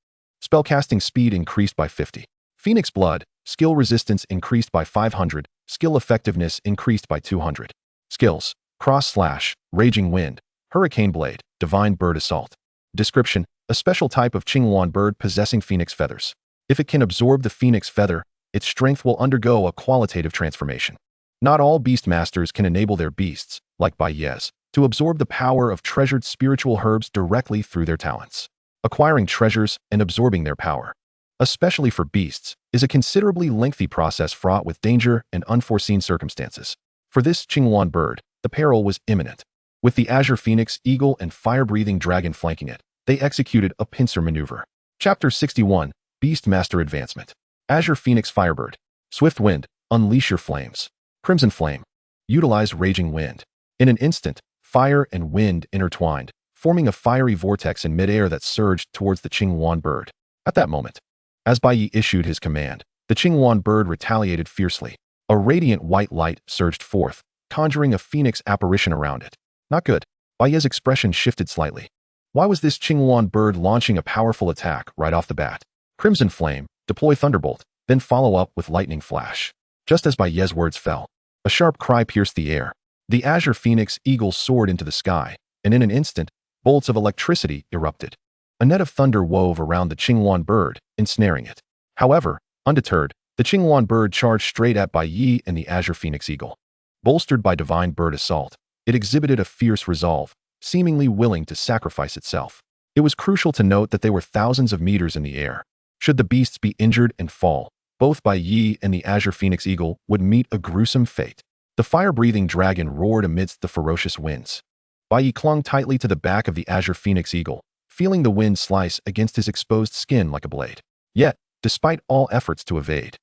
Spellcasting speed increased by 50. Phoenix blood. Skill resistance increased by 500. Skill effectiveness increased by 200. Skills: cross slash, raging wind, hurricane blade, divine bird assault. Description: a special type of Qinghuan bird possessing phoenix feathers. If it can absorb the phoenix feather, its strength will undergo a qualitative transformation. Not all beastmasters can enable their beasts, like Bai Ye's, to absorb the power of treasured spiritual herbs directly through their talents. Acquiring treasures and absorbing their power, especially for beasts, is a considerably lengthy process fraught with danger and unforeseen circumstances. For this Qinghuan bird, the peril was imminent. With the azure phoenix eagle and fire-breathing dragon flanking it, they executed a pincer maneuver. Chapter 61, Beastmaster Advancement. Azure Phoenix Firebird. Swift wind, unleash your flames. Crimson flame. Utilize raging wind. In an instant, fire and wind intertwined, forming a fiery vortex in midair that surged towards the Qinghuan bird. At that moment, as Bai Ye issued his command, the Qinghuan bird retaliated fiercely. A radiant white light surged forth, conjuring a phoenix apparition around it. Not good. Bai Ye's expression shifted slightly. Why was this Qinghuan bird launching a powerful attack right off the bat? Crimson flame, deploy thunderbolt, then follow up with lightning flash. Just as Bai Ye's words fell, a sharp cry pierced the air. The azure phoenix eagle soared into the sky, and in an instant, bolts of electricity erupted. A net of thunder wove around the Qinghuan bird, ensnaring it. However, undeterred, the Qinghuan bird charged straight at Bai Ye and the azure phoenix eagle. Bolstered by divine bird assault, it exhibited a fierce resolve, seemingly willing to sacrifice itself. It was crucial to note that they were thousands of meters in the air. Should the beasts be injured and fall, both Bai Ye and the azure phoenix eagle would meet a gruesome fate. The fire-breathing dragon roared amidst the ferocious winds. Bai Ye clung tightly to the back of the azure phoenix eagle, feeling the wind slice against his exposed skin like a blade. Yet, despite all efforts to evade,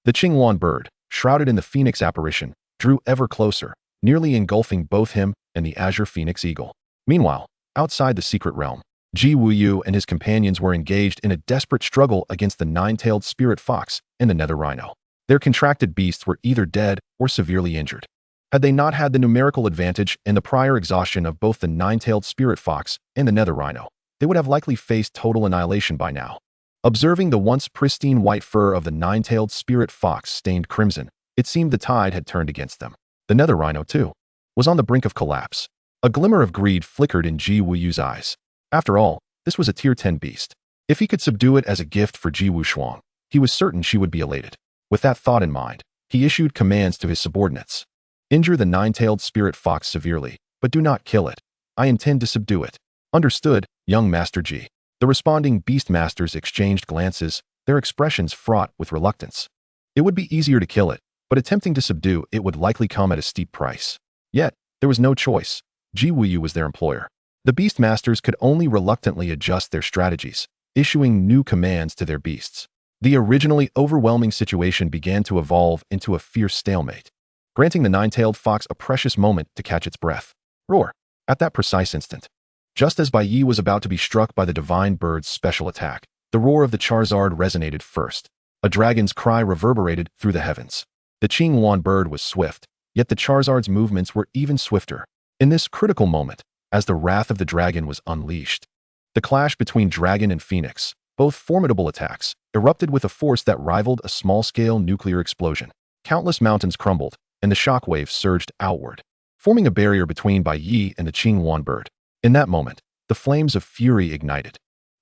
the Qinghuan bird, shrouded in the phoenix apparition, drew ever closer, nearly engulfing both him and the azure phoenix eagle. Meanwhile, outside the secret realm, Ji Wuyu and his companions were engaged in a desperate struggle against the nine-tailed spirit fox and the nether rhino. Their contracted beasts were either dead or severely injured. Had they not had the numerical advantage and the prior exhaustion of both the nine-tailed spirit fox and the nether rhino, they would have likely faced total annihilation by now. Observing the once pristine white fur of the nine-tailed spirit fox stained crimson, it seemed the tide had turned against them. The nether rhino, too, was on the brink of collapse. A glimmer of greed flickered in Ji Wuyu's eyes. After all, this was a tier 10 beast. If he could subdue it as a gift for Ji Wushuang, he was certain she would be elated. With that thought in mind, he issued commands to his subordinates. Injure the nine-tailed spirit fox severely, but do not kill it. I intend to subdue it. Understood, young Master Ji. The responding beastmasters exchanged glances, their expressions fraught with reluctance. It would be easier to kill it, but attempting to subdue it would likely come at a steep price. Yet, there was no choice. Ji Wuyu was their employer. The beastmasters could only reluctantly adjust their strategies, issuing new commands to their beasts. The originally overwhelming situation began to evolve into a fierce stalemate, granting the nine-tailed fox a precious moment to catch its breath. Roar! At that precise instant, just as Bai Ye was about to be struck by the divine bird's special attack, the roar of the Charizard resonated first. A dragon's cry reverberated through the heavens. The Qinghuan bird was swift, yet the Charizard's movements were even swifter. In this critical moment, as the wrath of the dragon was unleashed, the clash between dragon and phoenix, both formidable attacks, erupted with a force that rivaled a small-scale nuclear explosion. Countless mountains crumbled, and the shockwaves surged outward, forming a barrier between Bai Ye and the Qinghuan bird. In that moment, the flames of fury ignited.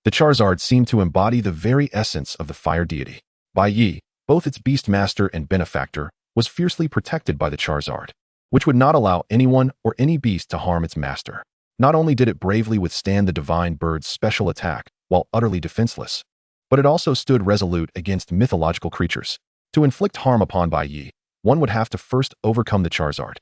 The Charizard seemed to embody the very essence of the fire deity. Bai Ye, both its beastmaster and benefactor, was fiercely protected by the Charizard, which would not allow anyone or any beast to harm its master. Not only did it bravely withstand the divine bird's special attack while utterly defenseless, but it also stood resolute against mythological creatures. To inflict harm upon Bai Ye, one would have to first overcome the Charizard.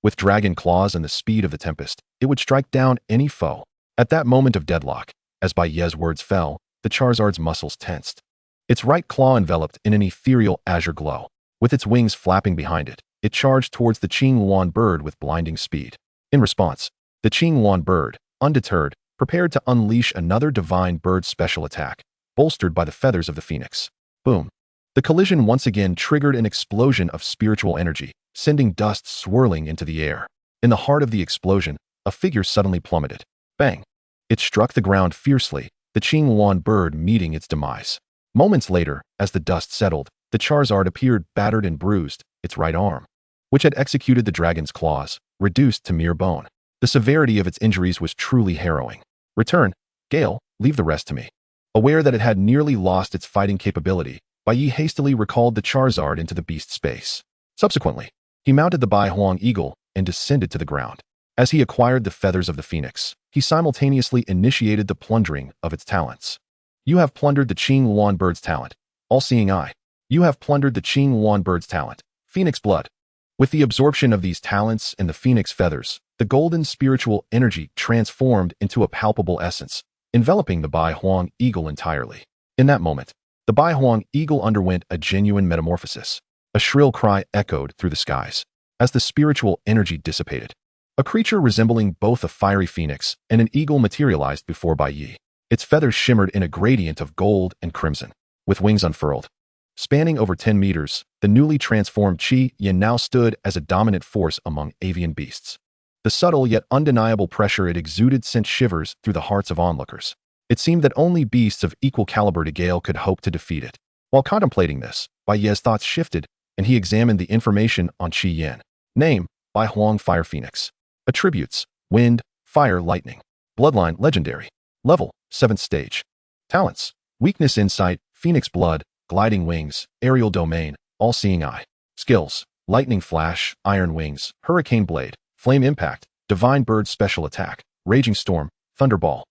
With dragon claws and the speed of the tempest, it would strike down any foe. At that moment of deadlock, as Bai Ye's words fell, the Charizard's muscles tensed. Its right claw enveloped in an ethereal azure glow. With its wings flapping behind it, it charged towards the Qinghuan bird with blinding speed. In response, the Qinghuan bird, undeterred, prepared to unleash another divine bird special attack, bolstered by the feathers of the phoenix. Boom! The collision once again triggered an explosion of spiritual energy, sending dust swirling into the air. In the heart of the explosion, a figure suddenly plummeted. Bang! It struck the ground fiercely, the Qinghuan bird meeting its demise. Moments later, as the dust settled, the Charizard appeared battered and bruised, its right arm, which had executed the dragon's claws, reduced to mere bone. The severity of its injuries was truly harrowing. Return, Gale, leave the rest to me. Aware that it had nearly lost its fighting capability, Bai Ye hastily recalled the Charizard into the beast space. Subsequently, he mounted the Bai Huang Eagle and descended to the ground. As he acquired the feathers of the phoenix, he simultaneously initiated the plundering of its talents. You have plundered the Qing Yuan bird's talent. All-seeing eye. You have plundered the Qing Yuan bird's talent. Phoenix blood. With the absorption of these talents and the phoenix feathers, the golden spiritual energy transformed into a palpable essence, enveloping the Bai Huang Eagle entirely. In that moment, the Bai Huang Eagle underwent a genuine metamorphosis. A shrill cry echoed through the skies. As the spiritual energy dissipated, a creature resembling both a fiery phoenix and an eagle materialized before Bai Ye. Its feathers shimmered in a gradient of gold and crimson, with wings unfurled. Spanning over 10 meters, the newly transformed Qi Yin now stood as a dominant force among avian beasts. The subtle yet undeniable pressure it exuded sent shivers through the hearts of onlookers. It seemed that only beasts of equal caliber to Gale could hope to defeat it. While contemplating this, Bai Ye's thoughts shifted, and he examined the information on Qi Yin. Name, Bai Huang Fire Phoenix. Attributes, Wind, Fire, Lightning. Bloodline, Legendary. Level, 7th stage. Talents, Weakness, Insight, Phoenix Blood, Gliding Wings, Aerial Domain, All-Seeing Eye. Skills, Lightning Flash, Iron Wings, Hurricane Blade, Flame Impact, Divine Bird Special Attack, Raging Storm, Thunderball.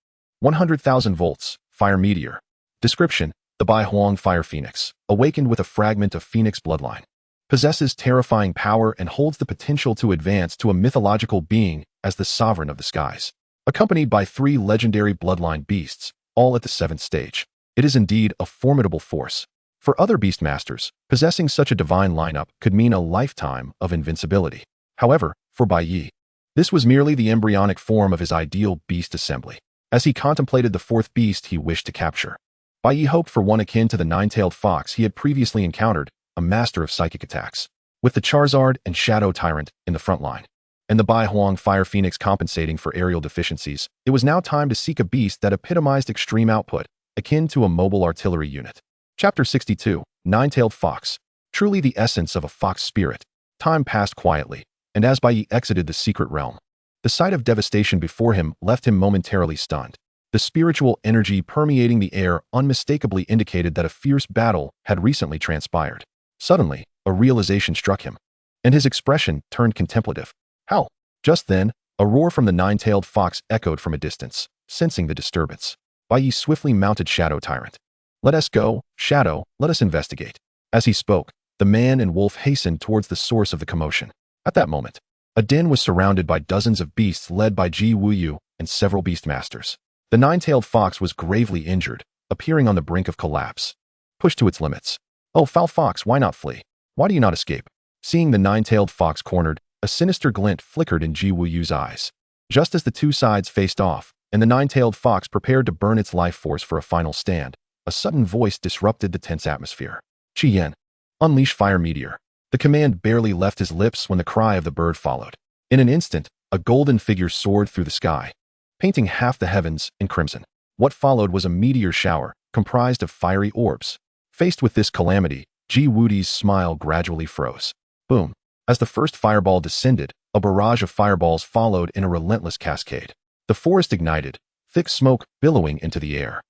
100,000 volts, Fire Meteor. Description, the Bai Huang Fire Phoenix, awakened with a fragment of Phoenix bloodline. Possesses terrifying power and holds the potential to advance to a mythological being as the sovereign of the skies. Accompanied by 3 legendary bloodline beasts, all at the 7th stage. It is indeed a formidable force. For other beastmasters, possessing such a divine lineup could mean a lifetime of invincibility. However, for Bai Ye, this was merely the embryonic form of his ideal beast assembly. As he contemplated the 4th beast he wished to capture, Bai Ye hoped for one akin to the 9-tailed fox he had previously encountered, a master of psychic attacks. With the Charizard and Shadow Tyrant in the front line, and the Bai Huang Fire Phoenix compensating for aerial deficiencies, it was now time to seek a beast that epitomized extreme output, akin to a mobile artillery unit. Chapter 62, 9-Tailed Fox. Truly the essence of a fox spirit. Time passed quietly, and as Bai Ye exited the secret realm, the sight of devastation before him left him momentarily stunned. The spiritual energy permeating the air unmistakably indicated that a fierce battle had recently transpired. Suddenly, a realization struck him, and his expression turned contemplative. How? Just then, a roar from the 9-tailed fox echoed from a distance. Sensing the disturbance, Bai Ye swiftly mounted Shadow Tyrant. Let us go, Shadow, let us investigate. As he spoke, the man and wolf hastened towards the source of the commotion. At that moment, a den was surrounded by dozens of beasts led by Ji Wuyu and several beastmasters. The 9-tailed fox was gravely injured, appearing on the brink of collapse. Pushed to its limits. Oh, foul fox, why not flee? Why do you not escape? Seeing the 9-tailed fox cornered, a sinister glint flickered in Ji Wuyu's eyes. Just as the two sides faced off, and the 9-tailed fox prepared to burn its life force for a final stand, a sudden voice disrupted the tense atmosphere. Qi Yin, unleash Fire Meteor. The command barely left his lips when the cry of the bird followed. In an instant, a golden figure soared through the sky, painting half the heavens in crimson. What followed was a meteor shower, comprised of fiery orbs. Faced with this calamity, Ji Wuyu's smile gradually froze. Boom. As the first fireball descended, a barrage of fireballs followed in a relentless cascade. The forest ignited, thick smoke billowing into the air.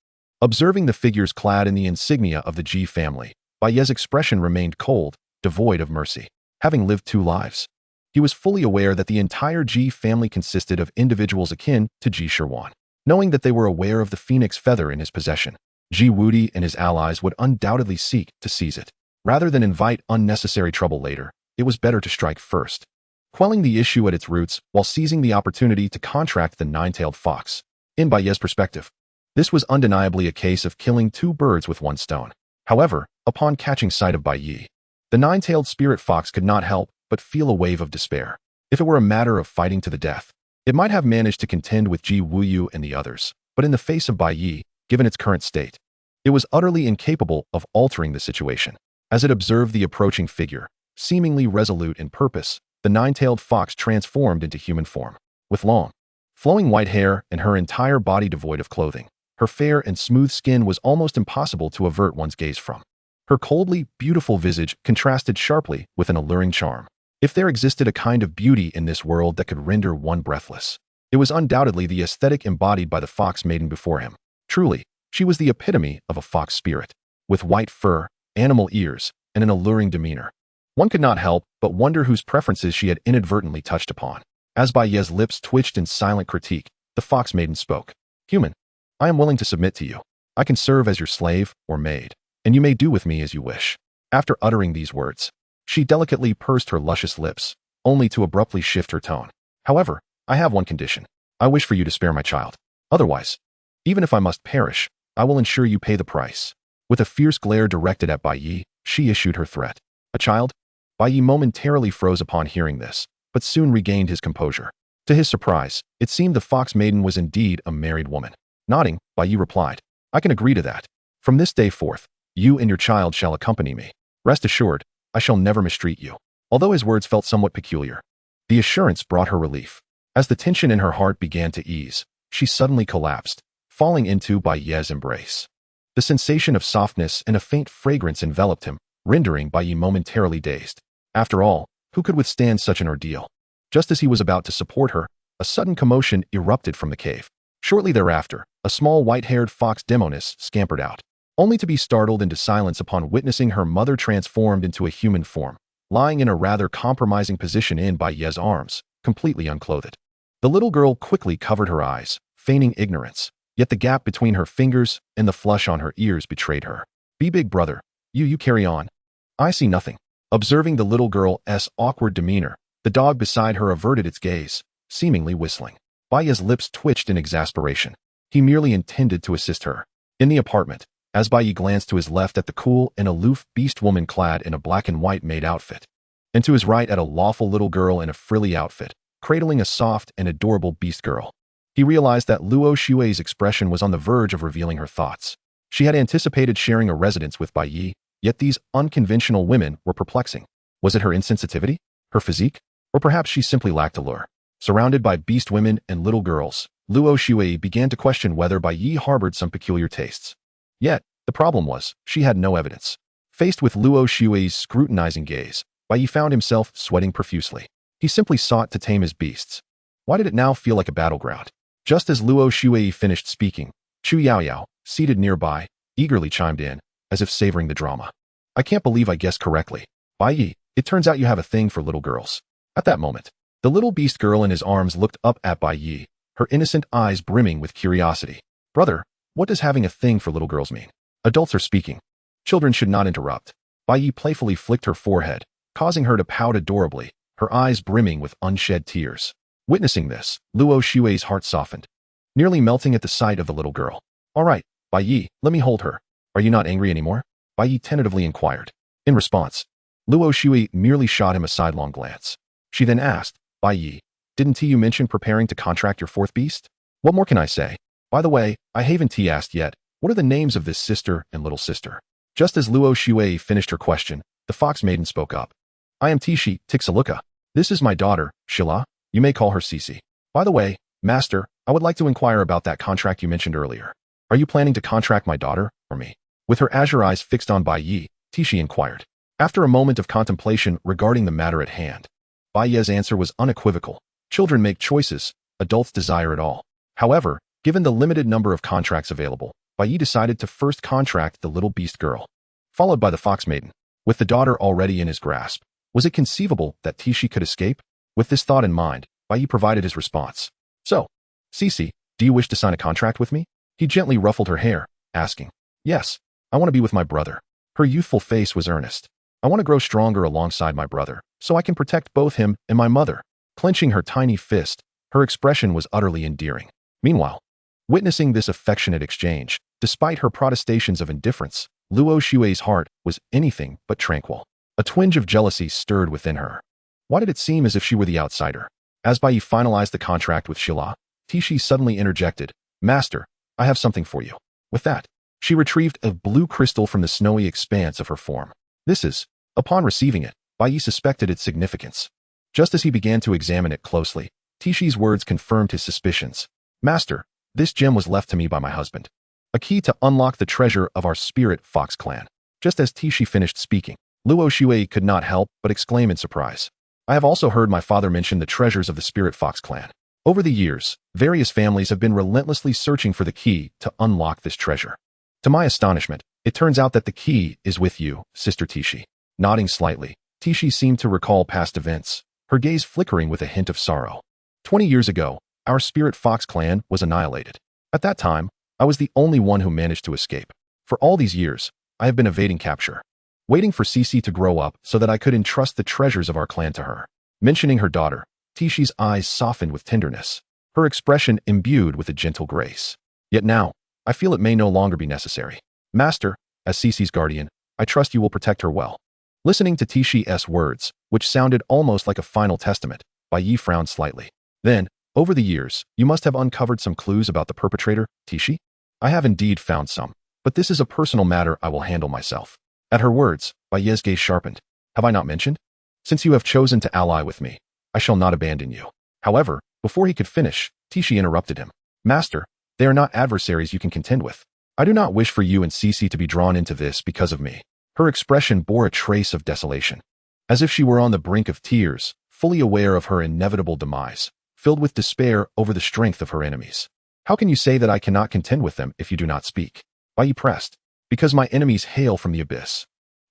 Observing the figures clad in the insignia of the Ji family, Bai Ye's expression remained cold, devoid of mercy. Having lived 2 lives, he was fully aware that the entire Ji family consisted of individuals akin to Ji Shirwan. Knowing that they were aware of the phoenix feather in his possession, Ji Wuyu and his allies would undoubtedly seek to seize it. Rather than invite unnecessary trouble later, it was better to strike first, quelling the issue at its roots while seizing the opportunity to contract the 9-tailed fox. In Bai Ye's perspective, this was undeniably a case of killing 2 birds with 1 stone. However, upon catching sight of Bai Ye, the 9-tailed spirit fox could not help but feel a wave of despair. If it were a matter of fighting to the death, it might have managed to contend with Ji Wuyu and the others, but in the face of Bai Ye, given its current state, it was utterly incapable of altering the situation. As it observed the approaching figure, seemingly resolute in purpose, the 9-tailed fox transformed into human form. With long, flowing white hair and her entire body devoid of clothing, her fair and smooth skin was almost impossible to avert one's gaze from. Her coldly beautiful visage contrasted sharply with an alluring charm. If there existed a kind of beauty in this world that could render one breathless, It was undoubtedly the aesthetic embodied by the fox maiden before him. Truly, she was the epitome of a fox spirit, with white fur, animal ears, and an alluring demeanor. One could not help but wonder whose preferences she had inadvertently touched upon. As Bai Ye's lips twitched in silent critique, the fox maiden spoke. Human, I am willing to submit to you. I can serve as your slave or maid, and you may do with me as you wish. After uttering these words, she delicately pursed her luscious lips, only to abruptly shift her tone. However, I have one condition. I wish for you to spare my child. Otherwise, even if I must perish, I will ensure you pay the price. With a fierce glare directed at Bai Ye, she issued her threat. A child? Bai Ye momentarily froze upon hearing this, but soon regained his composure. To his surprise, it seemed the fox maiden was indeed a married woman. Nodding, Bai Ye replied, I can agree to that. From this day forth, you and your child shall accompany me. Rest assured, I shall never mistreat you. Although his words felt somewhat peculiar, the assurance brought her relief. As the tension in her heart began to ease, she suddenly collapsed, falling into Bai Ye's embrace. The sensation of softness and a faint fragrance enveloped him, rendering Bai Ye momentarily dazed. After all, who could withstand such an ordeal? Just as he was about to support her, a sudden commotion erupted from the cave. Shortly thereafter, a small white-haired fox demoness scampered out, only to be startled into silence upon witnessing her mother transformed into a human form, lying in a rather compromising position in Bai Ye's arms, completely unclothed. The little girl quickly covered her eyes, feigning ignorance, yet the gap between her fingers and the flush on her ears betrayed her. Be big brother, you carry on. I see nothing. Observing the little girl's awkward demeanor, the dog beside her averted its gaze, seemingly whistling. Bai Ye's lips twitched in exasperation. He merely intended to assist her. In the apartment, as Bai Ye glanced to his left at the cool and aloof beast woman clad in a black and white maid outfit, and to his right at a lawful little girl in a frilly outfit, cradling a soft and adorable beast girl, he realized that Luo Xue's expression was on the verge of revealing her thoughts. She had anticipated sharing a residence with Bai Ye, yet these unconventional women were perplexing. Was it her insensitivity? Her physique? Or perhaps she simply lacked allure? Surrounded by beast women and little girls, Luo Xue began to question whether Bai Ye harbored some peculiar tastes. Yet, the problem was, she had no evidence. Faced with Luo Xue's scrutinizing gaze, Bai Ye found himself sweating profusely. He simply sought to tame his beasts. Why did it now feel like a battleground? Just as Luo Xue finished speaking, Chu Yaoyao, seated nearby, eagerly chimed in, as if savoring the drama. I can't believe I guessed correctly. Bai Ye, it turns out you have a thing for little girls. At that moment, the little beast girl in his arms looked up at Bai Ye, her innocent eyes brimming with curiosity. Brother, what does having a thing for little girls mean? Adults are speaking. Children should not interrupt. Bai Ye playfully flicked her forehead, causing her to pout adorably, her eyes brimming with unshed tears. Witnessing this, Luo Xue's heart softened, nearly melting at the sight of the little girl. All right, Bai Ye, let me hold her. Are you not angry anymore? Bai Ye tentatively inquired. In response, Luo Xue merely shot him a sidelong glance. She then asked, Bai Ye, didn't you mention preparing to contract your fourth beast? What more can I say? By the way, I haven't asked yet, what are the names of this sister and little sister? Just as Luo Xue finished her question, the fox maiden spoke up. I am Tishi Tixaluka. This is my daughter, Shila. You may call her Cici. By the way, master, I would like to inquire about that contract you mentioned earlier. Are you planning to contract my daughter, or me? With her azure eyes fixed on Bai Ye, Tishi inquired. After a moment of contemplation regarding the matter at hand, Bai Ye's answer was unequivocal. Children make choices, adults desire it all. However, given the limited number of contracts available, Bai Ye decided to first contract the little beast girl, followed by the fox maiden. With the daughter already in his grasp, was it conceivable that Tishi could escape? With this thought in mind, Bai Ye provided his response. So, Cici, do you wish to sign a contract with me? He gently ruffled her hair, asking. Yes, I want to be with my brother. Her youthful face was earnest. I want to grow stronger alongside my brother, so I can protect both him and my mother. Clenching her tiny fist, her expression was utterly endearing. Meanwhile, witnessing this affectionate exchange, despite her protestations of indifference, Luo Xue's heart was anything but tranquil. A twinge of jealousy stirred within her. Why did it seem as if she were the outsider? As Bai Ye finalized the contract with Shila, Tishi suddenly interjected, Master, I have something for you. With that, she retrieved a blue crystal from the snowy expanse of her form. This is, upon receiving it, Bai Ye suspected its significance. Just as he began to examine it closely, Tishi's words confirmed his suspicions. Master, this gem was left to me by my husband. A key to unlock the treasure of our spirit fox clan. Just as Tishi finished speaking, Luo Xue could not help but exclaim in surprise. I have also heard my father mention the treasures of the spirit fox clan. Over the years, various families have been relentlessly searching for the key to unlock this treasure. To my astonishment, it turns out that the key is with you, Sister Tishi. Nodding slightly, Tishi seemed to recall past events, her gaze flickering with a hint of sorrow. 20 years ago, our Spirit Fox clan was annihilated. At that time, I was the only one who managed to escape. For all these years, I have been evading capture, waiting for Cece to grow up so that I could entrust the treasures of our clan to her. Mentioning her daughter, Tishi's eyes softened with tenderness, her expression imbued with a gentle grace. Yet now, I feel it may no longer be necessary. Master, as Cece's guardian, I trust you will protect her well. Listening to Tishi's words, which sounded almost like a final testament, Bai Ye frowned slightly. Then, over the years, you must have uncovered some clues about the perpetrator, Tishi? I have indeed found some, but this is a personal matter I will handle myself. At her words, Bai Ye's gaze sharpened. Have I not mentioned? Since you have chosen to ally with me, I shall not abandon you. However, before he could finish, Tishi interrupted him. Master, they are not adversaries you can contend with. I do not wish for you and Cece to be drawn into this because of me. Her expression bore a trace of desolation, as if she were on the brink of tears, fully aware of her inevitable demise, filled with despair over the strength of her enemies. How can you say that I cannot contend with them if you do not speak? Bai Ye pressed. Because my enemies hail from the abyss.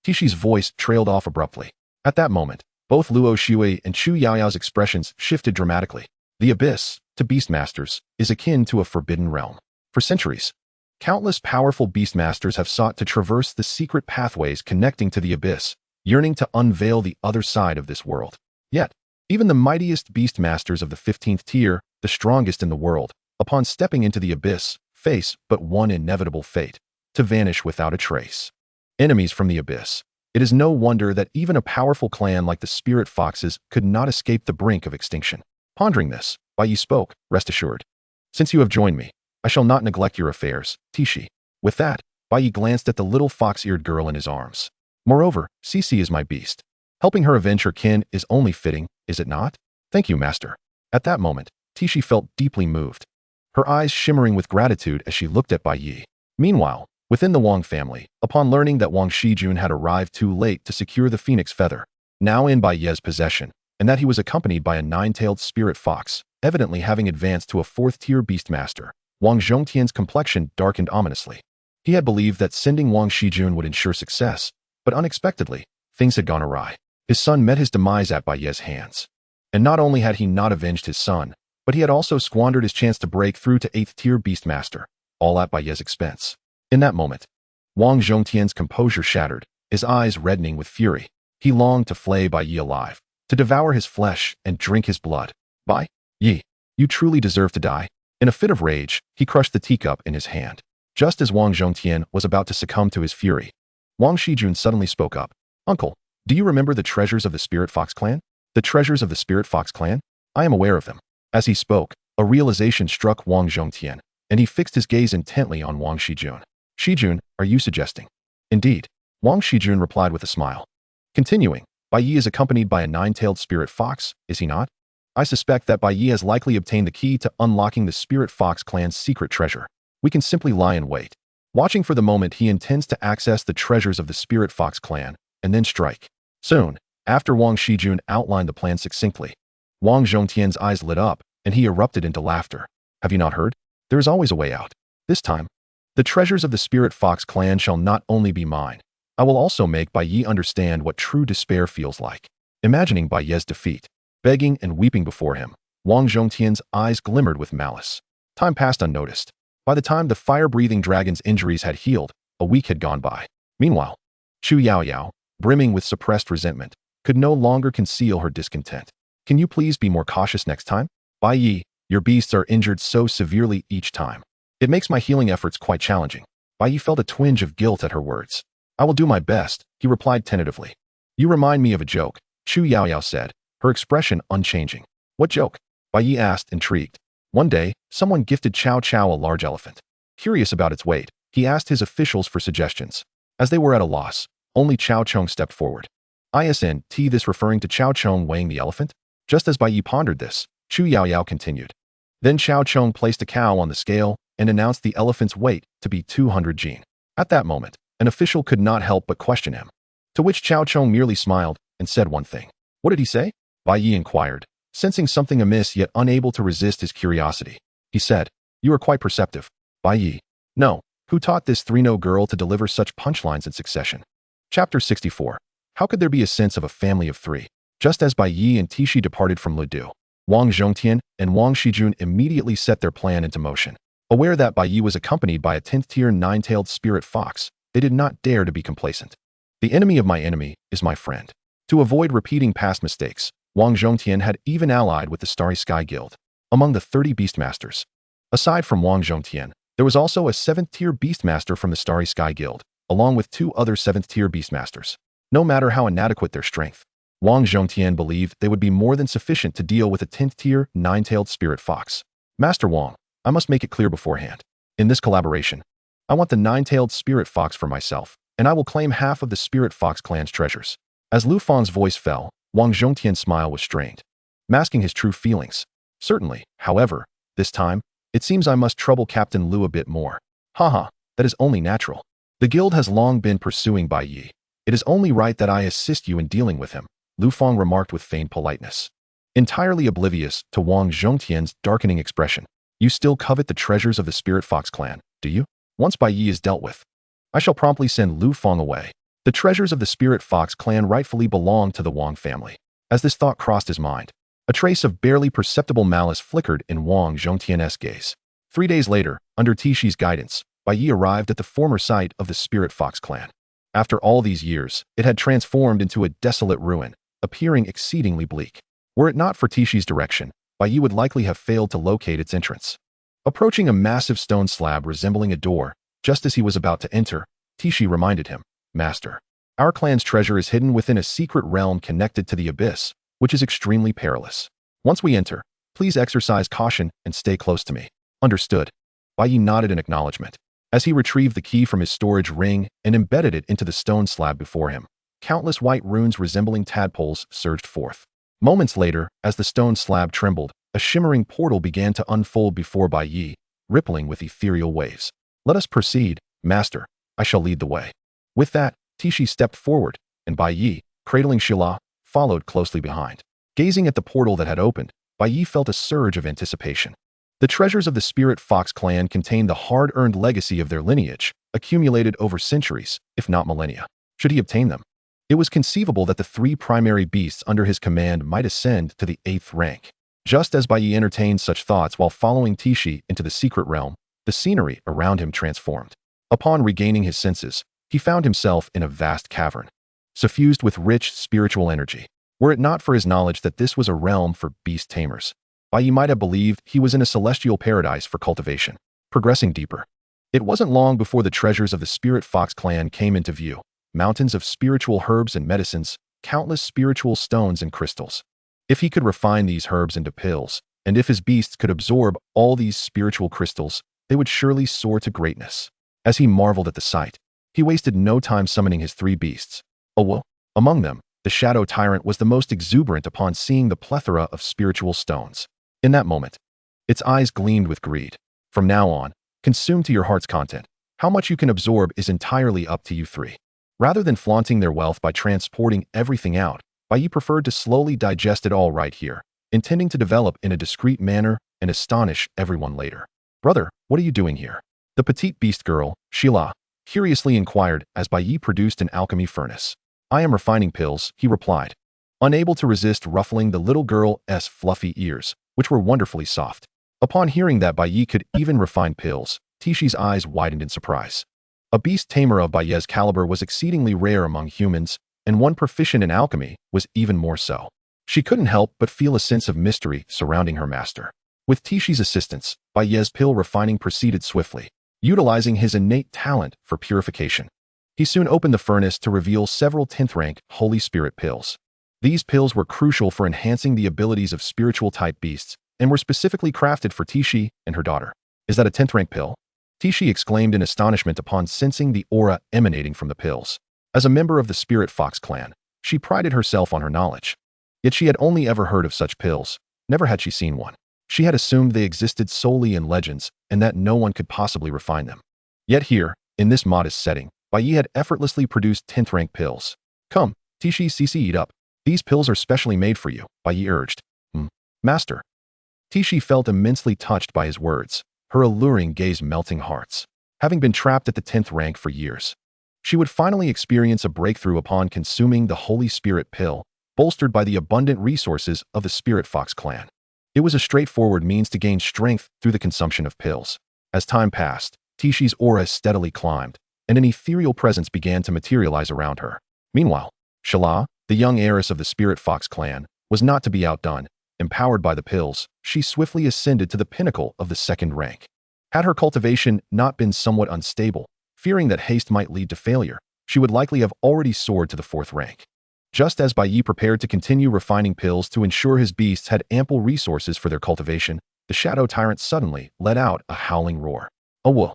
Tishi's voice trailed off abruptly. At that moment, both Luo Shui and Chu Yaoyao's expressions shifted dramatically. The abyss, to beastmasters, is akin to a forbidden realm. For centuries, countless powerful beastmasters have sought to traverse the secret pathways connecting to the abyss, yearning to unveil the other side of this world. Yet, even the mightiest beastmasters of the 15th tier, the strongest in the world, upon stepping into the abyss, face but one inevitable fate: to vanish without a trace. Enemies from the abyss. It is no wonder that even a powerful clan like the Spirit Foxes could not escape the brink of extinction. Pondering this, Bai Ye spoke, rest assured. Since you have joined me, I shall not neglect your affairs, Tishi. With that, Bai Ye glanced at the little fox-eared girl in his arms. Moreover, Cece is my beast. Helping her avenge her kin is only fitting, is it not? Thank you, master. At that moment, Tishi felt deeply moved, her eyes shimmering with gratitude as she looked at Bai Ye. Meanwhile, within the Wang family, upon learning that Wang Shijun had arrived too late to secure the phoenix feather, now in Bai Ye's possession, and that he was accompanied by a nine-tailed spirit fox, evidently having advanced to a fourth-tier beastmaster, Wang Zhongtian's complexion darkened ominously. He had believed that sending Wang Shijun would ensure success, but unexpectedly, things had gone awry. His son met his demise at Bai Ye's hands. And not only had he not avenged his son, but he had also squandered his chance to break through to 8th-tier beastmaster, all at Bai Ye's expense. In that moment, Wang Zhongtian's composure shattered, his eyes reddening with fury. He longed to flay Bai Ye alive, to devour his flesh and drink his blood. Bai Ye, you truly deserve to die. In a fit of rage, he crushed the teacup in his hand. Just as Wang Zhongtian was about to succumb to his fury, Wang Shijun suddenly spoke up. Uncle, do you remember the treasures of the Spirit Fox clan? The treasures of the Spirit Fox clan? I am aware of them. As he spoke, a realization struck Wang Zhongtian, and he fixed his gaze intently on Wang Shijun. Shijun, are you suggesting? Indeed, Wang Shijun replied with a smile. Continuing, Bai Ye is accompanied by a nine-tailed spirit fox, is he not? I suspect that Bai Ye has likely obtained the key to unlocking the Spirit Fox clan's secret treasure. We can simply lie in wait, watching for the moment he intends to access the treasures of the Spirit Fox clan, and then strike. Soon, after Wang Shijun outlined the plan succinctly, Wang Zhongtian's eyes lit up, and he erupted into laughter. Have you not heard? There is always a way out. This time, the treasures of the Spirit Fox clan shall not only be mine, I will also make Bai Ye understand what true despair feels like. Imagining Bai Ye's defeat, begging and weeping before him, Wang Zhongtian's eyes glimmered with malice. Time passed unnoticed. By the time the fire-breathing dragon's injuries had healed, a week had gone by. Meanwhile, Chu Yaoyao, brimming with suppressed resentment, could no longer conceal her discontent. Can you please be more cautious next time? Bai Ye, your beasts are injured so severely each time. It makes my healing efforts quite challenging. Bai Ye felt a twinge of guilt at her words. I will do my best, he replied tentatively. You remind me of a joke, Chu Yaoyao said, her expression unchanging. What joke? Bai Ye asked, intrigued. One day, someone gifted Chow Chow a large elephant. Curious about its weight, he asked his officials for suggestions. As they were at a loss, only Chow Chong stepped forward. Isn't this referring to Chow Chong weighing the elephant? Just as Bai Ye pondered this, Chu Yaoyao continued. Then Chow Chong placed a cow on the scale and announced the elephant's weight to be 200 jin. At that moment, an official could not help but question him. To which Chow Chong merely smiled and said one thing. What did he say? Bai Ye inquired, Sensing something amiss yet unable to resist his curiosity, he said, "You are quite perceptive, Bai Ye." "No, who taught this 3-no girl to deliver such punchlines in succession?" Chapter 64. How could there be a sense of a family of 3? Just as Bai Ye and Tishi departed from Ludu, Wang Zhongtian and Wang Shijun immediately set their plan into motion. Aware that Bai Ye was accompanied by a 10th-tier 9-tailed spirit fox, they did not dare to be complacent. The enemy of my enemy is my friend. To avoid repeating past mistakes, Wang Zhongtian had even allied with the Starry Sky Guild. Among the 30 Beastmasters, aside from Wang Zhongtian, there was also a 7th-tier Beastmaster from the Starry Sky Guild, along with 2 other 7th-tier Beastmasters. No matter how inadequate their strength, Wang Zhongtian believed they would be more than sufficient to deal with a 10th-tier 9-tailed spirit fox. "Master Wang, I must make it clear beforehand. In this collaboration, I want the 9-tailed spirit fox for myself, and I will claim half of the spirit fox clan's treasures." As Lu Fang's voice fell, Wang Zhongtian's smile was strained, masking his true feelings. "Certainly, however, this time, it seems I must trouble Captain Lu a bit more." "Haha, that is only natural. The guild has long been pursuing Bai Ye. It is only right that I assist you in dealing with him," Lu Fang remarked with feigned politeness. Entirely oblivious to Wang Zhongtian's darkening expression. "You still covet the treasures of the Spirit Fox clan, do you? Once Bai Ye is dealt with, I shall promptly send Lu Fang away." The treasures of the Spirit Fox clan rightfully belong to the Wang family. As this thought crossed his mind, a trace of barely perceptible malice flickered in Wang Zhongtian's gaze. 3 days later, under Tishi's guidance, Bai Ye arrived at the former site of the Spirit Fox clan. After all these years, it had transformed into a desolate ruin, appearing exceedingly bleak. Were it not for Tishi's direction, Bai Ye would likely have failed to locate its entrance. Approaching a massive stone slab resembling a door, just as he was about to enter, Tishi reminded him, "Master, our clan's treasure is hidden within a secret realm connected to the abyss, which is extremely perilous. Once we enter, please exercise caution and stay close to me." "Understood." Bai Ye nodded in acknowledgement. As he retrieved the key from his storage ring and embedded it into the stone slab before him, countless white runes resembling tadpoles surged forth. Moments later, as the stone slab trembled, a shimmering portal began to unfold before Bai Ye, rippling with ethereal waves. "Let us proceed, Master. I shall lead the way." With that, Tishi stepped forward, and Bai Ye, cradling Shila, followed closely behind. Gazing at the portal that had opened, Bai Ye felt a surge of anticipation. The treasures of the Spirit Fox clan contained the hard-earned legacy of their lineage, accumulated over centuries, if not millennia. Should he obtain them, it was conceivable that the 3 primary beasts under his command might ascend to the 8th rank. Just as Bai Ye entertained such thoughts while following Tishi into the secret realm, the scenery around him transformed. Upon regaining his senses, he found himself in a vast cavern, suffused with rich spiritual energy. Were it not for his knowledge that this was a realm for beast tamers, Bai Ye might have believed he was in a celestial paradise for cultivation. Progressing deeper, it wasn't long before the treasures of the Spirit Fox clan came into view. Mountains of spiritual herbs and medicines, countless spiritual stones and crystals. If he could refine these herbs into pills, and if his beasts could absorb all these spiritual crystals, they would surely soar to greatness. As he marveled at the sight, he wasted no time summoning his 3 beasts. Among them, the Shadow Tyrant was the most exuberant upon seeing the plethora of spiritual stones. In that moment, its eyes gleamed with greed. "From now on, consume to your heart's content. How much you can absorb is entirely up to you 3. Rather than flaunting their wealth by transporting everything out, Bai Ye preferred to slowly digest it all right here, intending to develop in a discreet manner and astonish everyone later. "Brother, what are you doing here?" The petite beast girl, Shila, curiously inquired as Bai Ye produced an alchemy furnace. "I am refining pills," he replied, unable to resist ruffling the little girl's fluffy ears, which were wonderfully soft. Upon hearing that Bai Ye could even refine pills, Tishi's eyes widened in surprise. A beast tamer of Bai Ye's caliber was exceedingly rare among humans, and one proficient in alchemy was even more so. She couldn't help but feel a sense of mystery surrounding her master. With Tishi's assistance, Bai Ye's pill refining proceeded swiftly, utilizing his innate talent for purification. He soon opened the furnace to reveal several 10th-rank Holy Spirit pills. These pills were crucial for enhancing the abilities of spiritual-type beasts and were specifically crafted for Tishi and her daughter. "Is that a 10th-rank pill?" Tishi exclaimed in astonishment upon sensing the aura emanating from the pills. As a member of the Spirit Fox clan, she prided herself on her knowledge. Yet she had only ever heard of such pills, never had she seen one. She had assumed they existed solely in legends and that no one could possibly refine them. Yet here, in this modest setting, Bai Ye had effortlessly produced 10th-rank pills. "Come, Tishi, eat up. These pills are specially made for you," Bai Ye urged. Master. Tishi felt immensely touched by his words, her alluring gaze melting hearts. Having been trapped at the 10th rank for years, she would finally experience a breakthrough upon consuming the Holy Spirit pill, bolstered by the abundant resources of the Spirit Fox clan. It was a straightforward means to gain strength through the consumption of pills. As time passed, Tishi's aura steadily climbed, and an ethereal presence began to materialize around her. Meanwhile, Shala, the young heiress of the Spirit Fox clan, was not to be outdone. Empowered by the pills, she swiftly ascended to the pinnacle of the 2nd rank. Had her cultivation not been somewhat unstable, fearing that haste might lead to failure, she would likely have already soared to the 4th rank. Just as Bai Ye prepared to continue refining pills to ensure his beasts had ample resources for their cultivation, the Shadow Tyrant suddenly let out a howling roar. A whoa!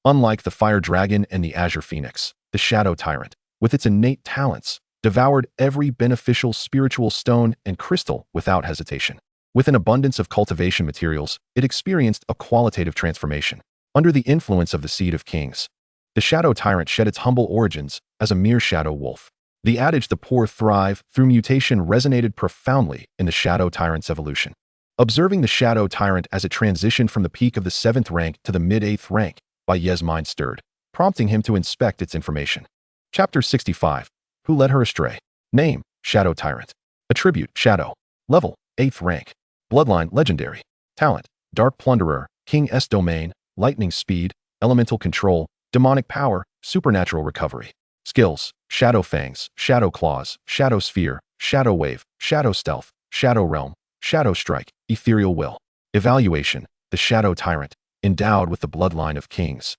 Unlike the Fire Dragon and the Azure Phoenix, the Shadow Tyrant, with its innate talents, devoured every beneficial spiritual stone and crystal without hesitation. With an abundance of cultivation materials, it experienced a qualitative transformation. Under the influence of the Seed of Kings, the Shadow Tyrant shed its humble origins as a mere shadow wolf. The adage "the poor thrive through mutation" resonated profoundly in the Shadow Tyrant's evolution. Observing the Shadow Tyrant as it transitioned from the peak of the 7th rank to the mid-8th rank, Bai Ye's mind stirred, prompting him to inspect its information. Chapter 65. Who led her astray? Name: Shadow Tyrant. Attribute: Shadow. Level: 8th rank. Bloodline: Legendary. Talent: Dark Plunderer, King S Domain, Lightning Speed, Elemental Control, Demonic Power, Supernatural Recovery. Skills: Shadow Fangs, Shadow Claws, Shadow Sphere, Shadow Wave, Shadow Stealth, Shadow Realm, Shadow Strike, Ethereal Will. Evaluation: The Shadow Tyrant, endowed with the bloodline of kings,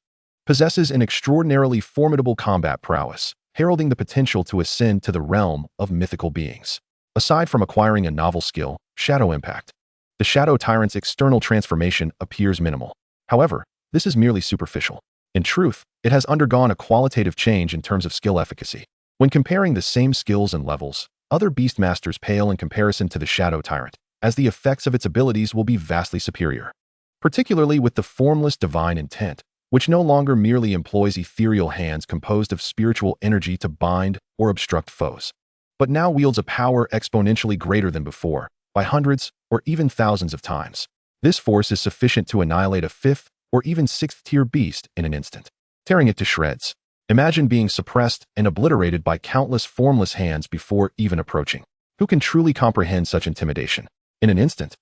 possesses an extraordinarily formidable combat prowess, heralding the potential to ascend to the realm of mythical beings. Aside from acquiring a novel skill, Shadow Impact, the Shadow Tyrant's external transformation appears minimal. However, this is merely superficial. In truth, it has undergone a qualitative change in terms of skill efficacy. When comparing the same skills and levels, other Beastmasters pale in comparison to the Shadow Tyrant, as the effects of its abilities will be vastly superior. Particularly with the formless divine intent, which no longer merely employs ethereal hands composed of spiritual energy to bind or obstruct foes, but now wields a power exponentially greater than before, by hundreds or even thousands of times. This force is sufficient to annihilate a 5th or even 6th-tier beast in an instant, tearing it to shreds. Imagine being suppressed and obliterated by countless formless hands before even approaching. Who can truly comprehend such intimidation? In an instant,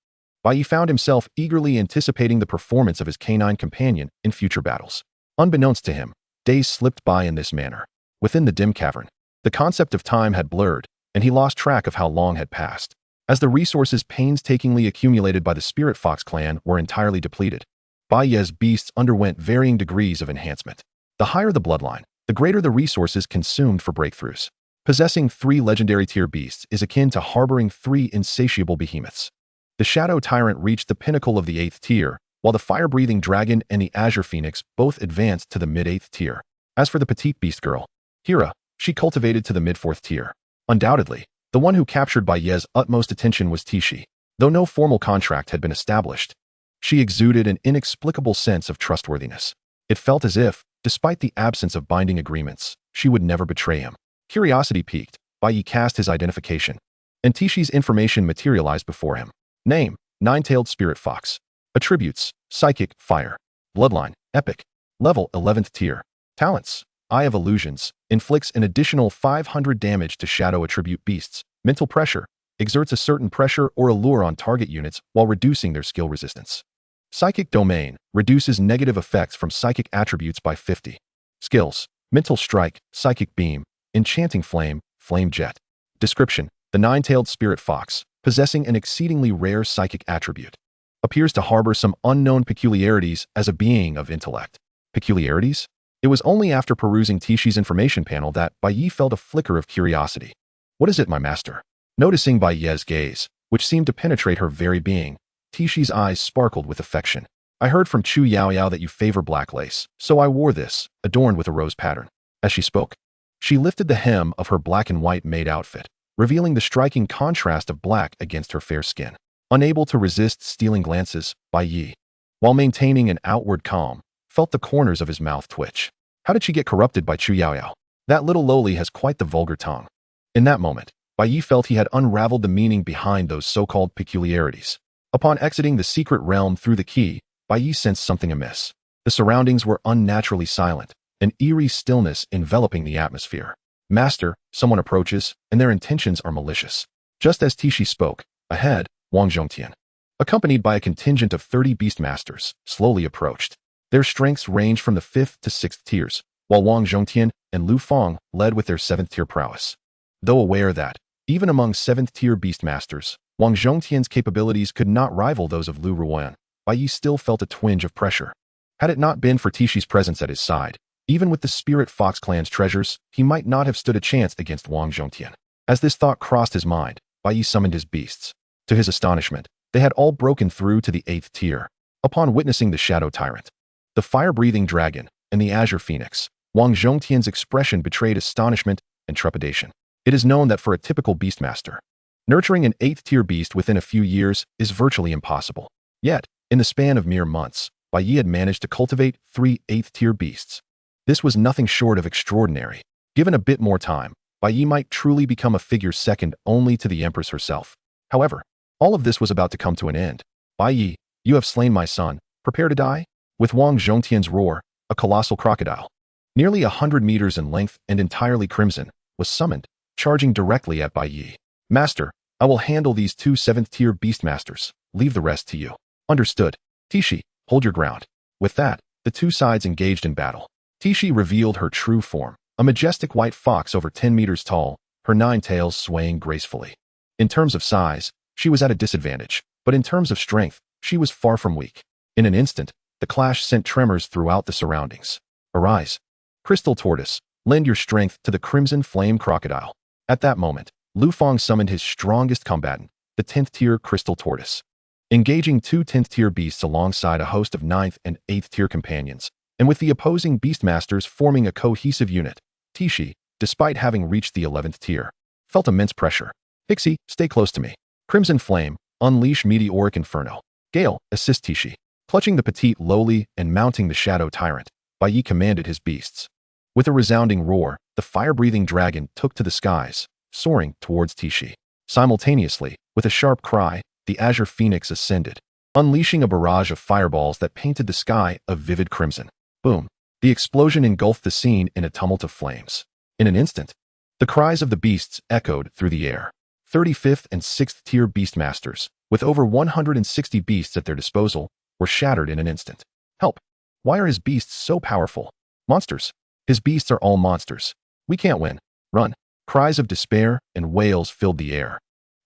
Bai Ye found himself eagerly anticipating the performance of his canine companion in future battles. Unbeknownst to him, days slipped by in this manner. Within the dim cavern, the concept of time had blurred, and he lost track of how long had passed. As the resources painstakingly accumulated by the Spirit Fox clan were entirely depleted, Bai Ye's beasts underwent varying degrees of enhancement. The higher the bloodline, the greater the resources consumed for breakthroughs. Possessing 3 legendary tier beasts is akin to harboring 3 insatiable behemoths. The Shadow Tyrant reached the pinnacle of the 8th tier, while the fire-breathing dragon and the Azure Phoenix both advanced to the mid-8th tier. As for the petite beast girl, Hira, she cultivated to the mid-4th tier. Undoubtedly, the one who captured Bai Ye's utmost attention was Tishi. Though no formal contract had been established, she exuded an inexplicable sense of trustworthiness. It felt as if, despite the absence of binding agreements, she would never betray him. Curiosity piqued, Bai Ye cast his identification, and Tishi's information materialized before him. Name: Nine-Tailed Spirit Fox. Attributes: Psychic, Fire. Bloodline: Epic. Level: 11th tier. Talents: Eye of Illusions, inflicts an additional 500 damage to shadow attribute beasts. Mental Pressure, exerts a certain pressure or allure on target units while reducing their skill resistance. Psychic Domain, reduces negative effects from psychic attributes by 50. Skills: Mental Strike, Psychic Beam, Enchanting Flame, Flame Jet. Description: The Nine-Tailed Spirit Fox, possessing an exceedingly rare psychic attribute, appears to harbor some unknown peculiarities as a being of intellect. Peculiarities? It was only after perusing Tishi's information panel that Bai Ye felt a flicker of curiosity. What is it, my master? Noticing Bai Ye's gaze, which seemed to penetrate her very being, Tishi's eyes sparkled with affection. I heard from Chu Yaoyao that you favor black lace, so I wore this, adorned with a rose pattern. As she spoke, she lifted the hem of her black and white maid outfit, revealing the striking contrast of black against her fair skin. Unable to resist stealing glances, Bai Ye, while maintaining an outward calm, felt the corners of his mouth twitch. How did she get corrupted by Chu Yaoyao? That little lowly has quite the vulgar tongue. In that moment, Bai Ye felt he had unraveled the meaning behind those so-called peculiarities. Upon exiting the secret realm through the key, Bai Ye sensed something amiss. The surroundings were unnaturally silent, an eerie stillness enveloping the atmosphere. Master, someone approaches, and their intentions are malicious. Just as Tishi spoke, ahead, Wang Zhongtian, accompanied by a contingent of 30 Beastmasters, slowly approached. Their strengths ranged from the 5th to 6th tiers, while Wang Zhongtian and Lu Feng led with their 7th tier prowess. Though aware that, even among 7th tier Beastmasters, Wang Zhongtian's capabilities could not rival those of Lu Ruoyan, Bai Ye still felt a twinge of pressure. Had it not been for Tishi's presence at his side, even with the Spirit Fox clan's treasures, he might not have stood a chance against Wang Zhongtian. As this thought crossed his mind, Bai Ye summoned his beasts. To his astonishment, they had all broken through to the 8th tier. Upon witnessing the Shadow Tyrant, the fire-breathing dragon, and the Azure Phoenix, Wang Zhongtian's expression betrayed astonishment and trepidation. It is known that for a typical Beastmaster, nurturing an 8th tier beast within a few years is virtually impossible. Yet, in the span of mere months, Bai Ye had managed to cultivate 3 8th tier beasts. This was nothing short of extraordinary. Given a bit more time, Bai Ye might truly become a figure second only to the Empress herself. However, all of this was about to come to an end. Bai Ye, you have slain my son, prepare to die? With Wang Zhongtian's roar, a colossal crocodile, nearly 100 meters in length and entirely crimson, was summoned, charging directly at Bai Ye. Master, I will handle these 2 7th tier Beastmasters, leave the rest to you. Understood. Tishi, hold your ground. With that, the two sides engaged in battle. Tishi revealed her true form, a majestic white fox over 10 meters tall, her 9 tails swaying gracefully. In terms of size, she was at a disadvantage, but in terms of strength, she was far from weak. In an instant, the clash sent tremors throughout the surroundings. Arise. Crystal Tortoise, lend your strength to the Crimson Flame Crocodile. At that moment, Lu Feng summoned his strongest combatant, the 10th tier Crystal Tortoise. Engaging 2 10th tier beasts alongside a host of 9th and 8th tier companions, and with the opposing Beastmasters forming a cohesive unit, Tishi, despite having reached the 11th tier, felt immense pressure. Pixie, stay close to me. Crimson Flame, unleash Meteoric Inferno. Gale, assist Tishi. Clutching the petite lowly and mounting the Shadow Tyrant, Bai Ye commanded his beasts. With a resounding roar, the fire-breathing dragon took to the skies, soaring towards Tishi. Simultaneously, with a sharp cry, the Azure Phoenix ascended, unleashing a barrage of fireballs that painted the sky a vivid crimson. Boom! The explosion engulfed the scene in a tumult of flames. In an instant, the cries of the beasts echoed through the air. 35th and 6th tier Beastmasters, with over 160 beasts at their disposal, were shattered in an instant. Help! Why are his beasts so powerful? Monsters! His beasts are all monsters. We can't win. Run! Cries of despair and wails filled the air.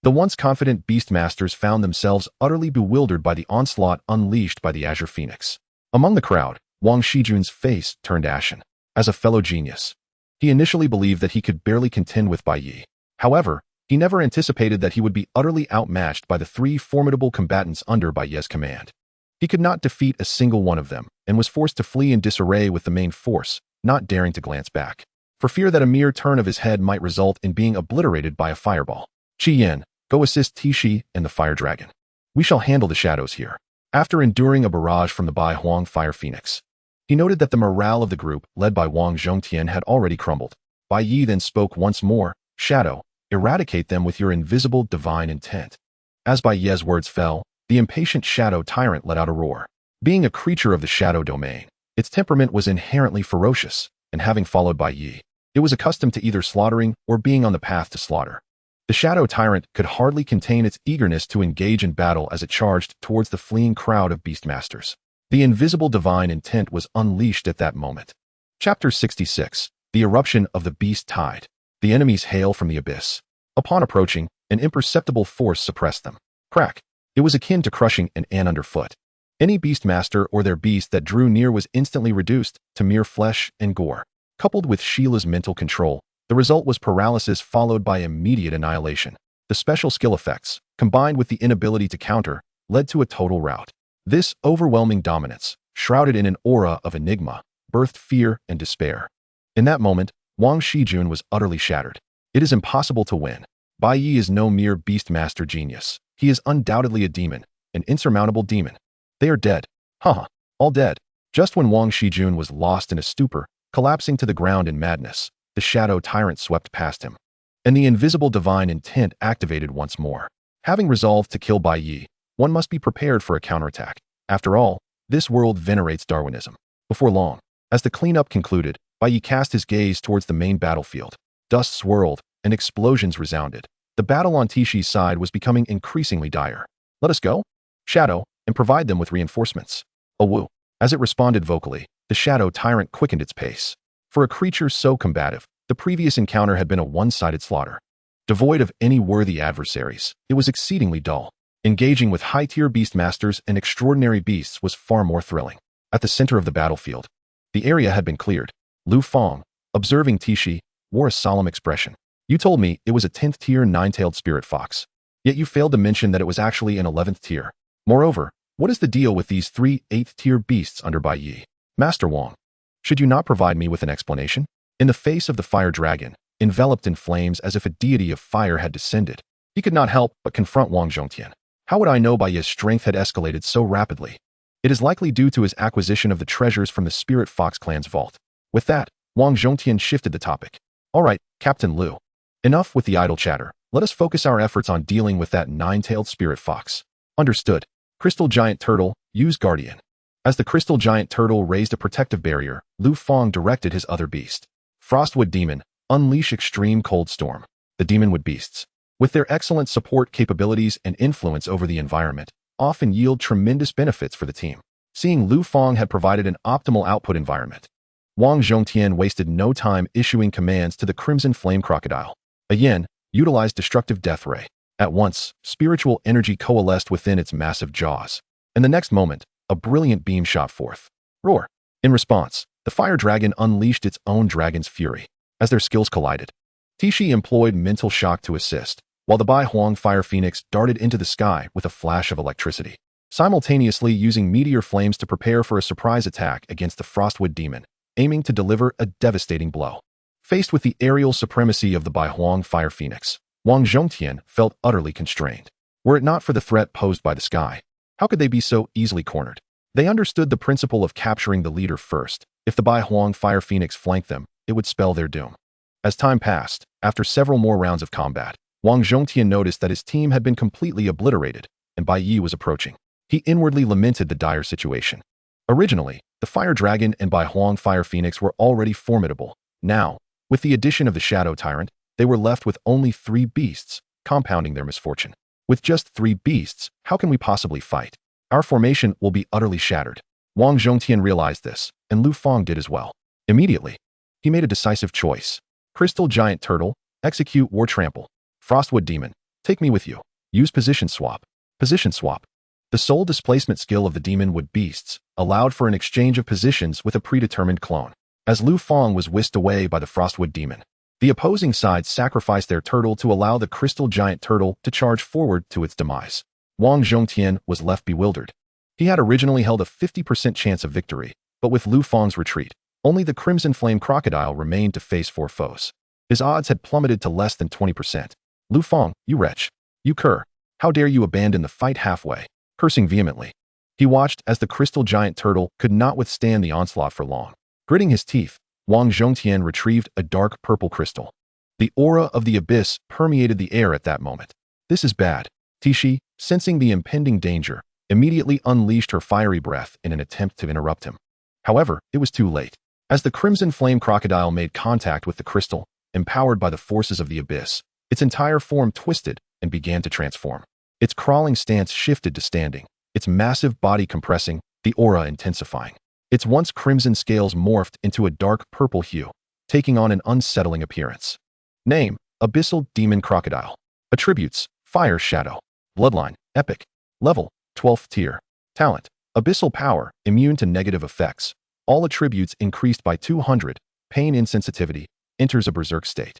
The once confident Beastmasters found themselves utterly bewildered by the onslaught unleashed by the Azure Phoenix. Among the crowd, Wang Shijun's face turned ashen. As a fellow genius, he initially believed that he could barely contend with Bai Ye. However, he never anticipated that he would be utterly outmatched by the 3 formidable combatants under Bai Ye's command. He could not defeat a single one of them, and was forced to flee in disarray with the main force, not daring to glance back, for fear that a mere turn of his head might result in being obliterated by a fireball. Qi Yan, go assist Tishi and the Fire Dragon. We shall handle the shadows here. After enduring a barrage from the Bai Huang Fire Phoenix, he noted that the morale of the group, led by Wang Zhongtian, had already crumbled. Bai Ye then spoke once more, Shadow, eradicate them with your invisible divine intent. As Bai Ye's words fell, the impatient Shadow Tyrant let out a roar. Being a creature of the Shadow Domain, its temperament was inherently ferocious, and having followed Bai Ye, it was accustomed to either slaughtering or being on the path to slaughter. The Shadow Tyrant could hardly contain its eagerness to engage in battle as it charged towards the fleeing crowd of Beastmasters. The invisible divine intent was unleashed at that moment. Chapter 66. The Eruption of the Beast Tide. The enemies hail from the abyss. Upon approaching, an imperceptible force suppressed them. Crack! It was akin to crushing an ant underfoot. Any Beastmaster or their beast that drew near was instantly reduced to mere flesh and gore. Coupled with Sheila's mental control, the result was paralysis followed by immediate annihilation. The special skill effects, combined with the inability to counter, led to a total rout. This overwhelming dominance, shrouded in an aura of enigma, birthed fear and despair. In that moment, Wang Shijun was utterly shattered. It is impossible to win. Bai Ye is no mere Beastmaster genius. He is undoubtedly a demon, an insurmountable demon. They are dead. Haha, all dead. Just when Wang Shijun was lost in a stupor, collapsing to the ground in madness, the Shadow Tyrant swept past him. and the invisible divine intent activated once more. Having resolved to kill Bai Ye, one must be prepared for a counterattack. After all, this world venerates Darwinism. Before long, as the cleanup concluded, Bai Ye cast his gaze towards the main battlefield. Dust swirled, and explosions resounded. The battle on Tishi's side was becoming increasingly dire. "Let us go, Shadow, and provide them with reinforcements." "Oh woo." As it responded vocally, the Shadow Tyrant quickened its pace. For a creature so combative, the previous encounter had been a one-sided slaughter. Devoid of any worthy adversaries, it was exceedingly dull. Engaging with high-tier beastmasters and extraordinary beasts was far more thrilling. At the center of the battlefield, the area had been cleared. Lu Feng, observing Tishi, wore a solemn expression. "You told me it was a 10th tier nine-tailed spirit fox. Yet you failed to mention that it was actually an 11th tier. Moreover, what is the deal with these 3 8th tier beasts under Bai Ye? Master Wang, should you not provide me with an explanation?" In the face of the fire dragon, enveloped in flames as if a deity of fire had descended, he could not help but confront Wang Zhongtian. How would I know Bai Ye's strength had escalated so rapidly? It is likely due to his acquisition of the treasures from the Spirit Fox clan's vault. With that, Wang Zhongtian shifted the topic. "All right, Captain Lu. Enough with the idle chatter. Let us focus our efforts on dealing with that 9-tailed Spirit Fox." "Understood." Crystal Giant Turtle, use Guardian. As the Crystal Giant Turtle raised a protective barrier, Lu Feng directed his other beast. "Frostwood Demon, unleash Extreme Cold Storm." The Demonwood beasts, with their excellent support capabilities and influence over the environment, often yield tremendous benefits for the team. Seeing Lu Feng had provided an optimal output environment, Wang Zhongtian wasted no time issuing commands to the Crimson Flame Crocodile. A yin utilized Destructive Death Ray. At once, spiritual energy coalesced within its massive jaws. In the next moment, a brilliant beam shot forth. Roar! In response, the fire dragon unleashed its own dragon's fury. As their skills collided, Tishi employed mental shock to assist, while the Bai Huang Fire Phoenix darted into the sky with a flash of electricity, simultaneously using meteor flames to prepare for a surprise attack against the Frostwood Demon, aiming to deliver a devastating blow. Faced with the aerial supremacy of the Bai Huang Fire Phoenix, Wang Zhongtian felt utterly constrained. Were it not for the threat posed by the sky, how could they be so easily cornered? They understood the principle of capturing the leader first. If the Bai Huang Fire Phoenix flanked them, it would spell their doom. As time passed, after several more rounds of combat, Wang Zhongtian noticed that his team had been completely obliterated, and Bai Ye was approaching. He inwardly lamented the dire situation. Originally, the Fire Dragon and Bai Huang Fire Phoenix were already formidable. Now, with the addition of the Shadow Tyrant, they were left with only 3 beasts, compounding their misfortune. With just 3 beasts, how can we possibly fight? Our formation will be utterly shattered. Wang Zhongtian realized this, and Lu Feng did as well. Immediately, he made a decisive choice. Crystal Giant Turtle, execute War Trample. Frostwood Demon, take me with you. Use Position Swap. Position Swap. The soul displacement skill of the Demonwood beasts allowed for an exchange of positions with a predetermined clone. As Lu Feng was whisked away by the Frostwood Demon, the opposing side sacrificed their turtle to allow the Crystal Giant Turtle to charge forward to its demise. Wang Zhongtian was left bewildered. He had originally held a 50% chance of victory, but with Lu Feng's retreat, only the Crimson Flame Crocodile remained to face 4 foes. His odds had plummeted to less than 20%. "Lu Feng, you wretch. You cur. How dare you abandon the fight halfway?" Cursing vehemently, he watched as the Crystal Giant Turtle could not withstand the onslaught for long. Gritting his teeth, Wang Zhongtian retrieved a dark purple crystal. The aura of the abyss permeated the air at that moment. "This is bad." Tishi, sensing the impending danger, immediately unleashed her fiery breath in an attempt to interrupt him. However, it was too late. As the Crimson Flame Crocodile made contact with the crystal, empowered by the forces of the abyss, its entire form twisted and began to transform. Its crawling stance shifted to standing, its massive body compressing, the aura intensifying. Its once crimson scales morphed into a dark purple hue, taking on an unsettling appearance. Name: Abyssal Demon Crocodile. Attributes: Fire Shadow. Bloodline: Epic. Level: 12th tier. Talent: Abyssal Power, immune to negative effects. All attributes increased by 200. Pain insensitivity. Enters a berserk state.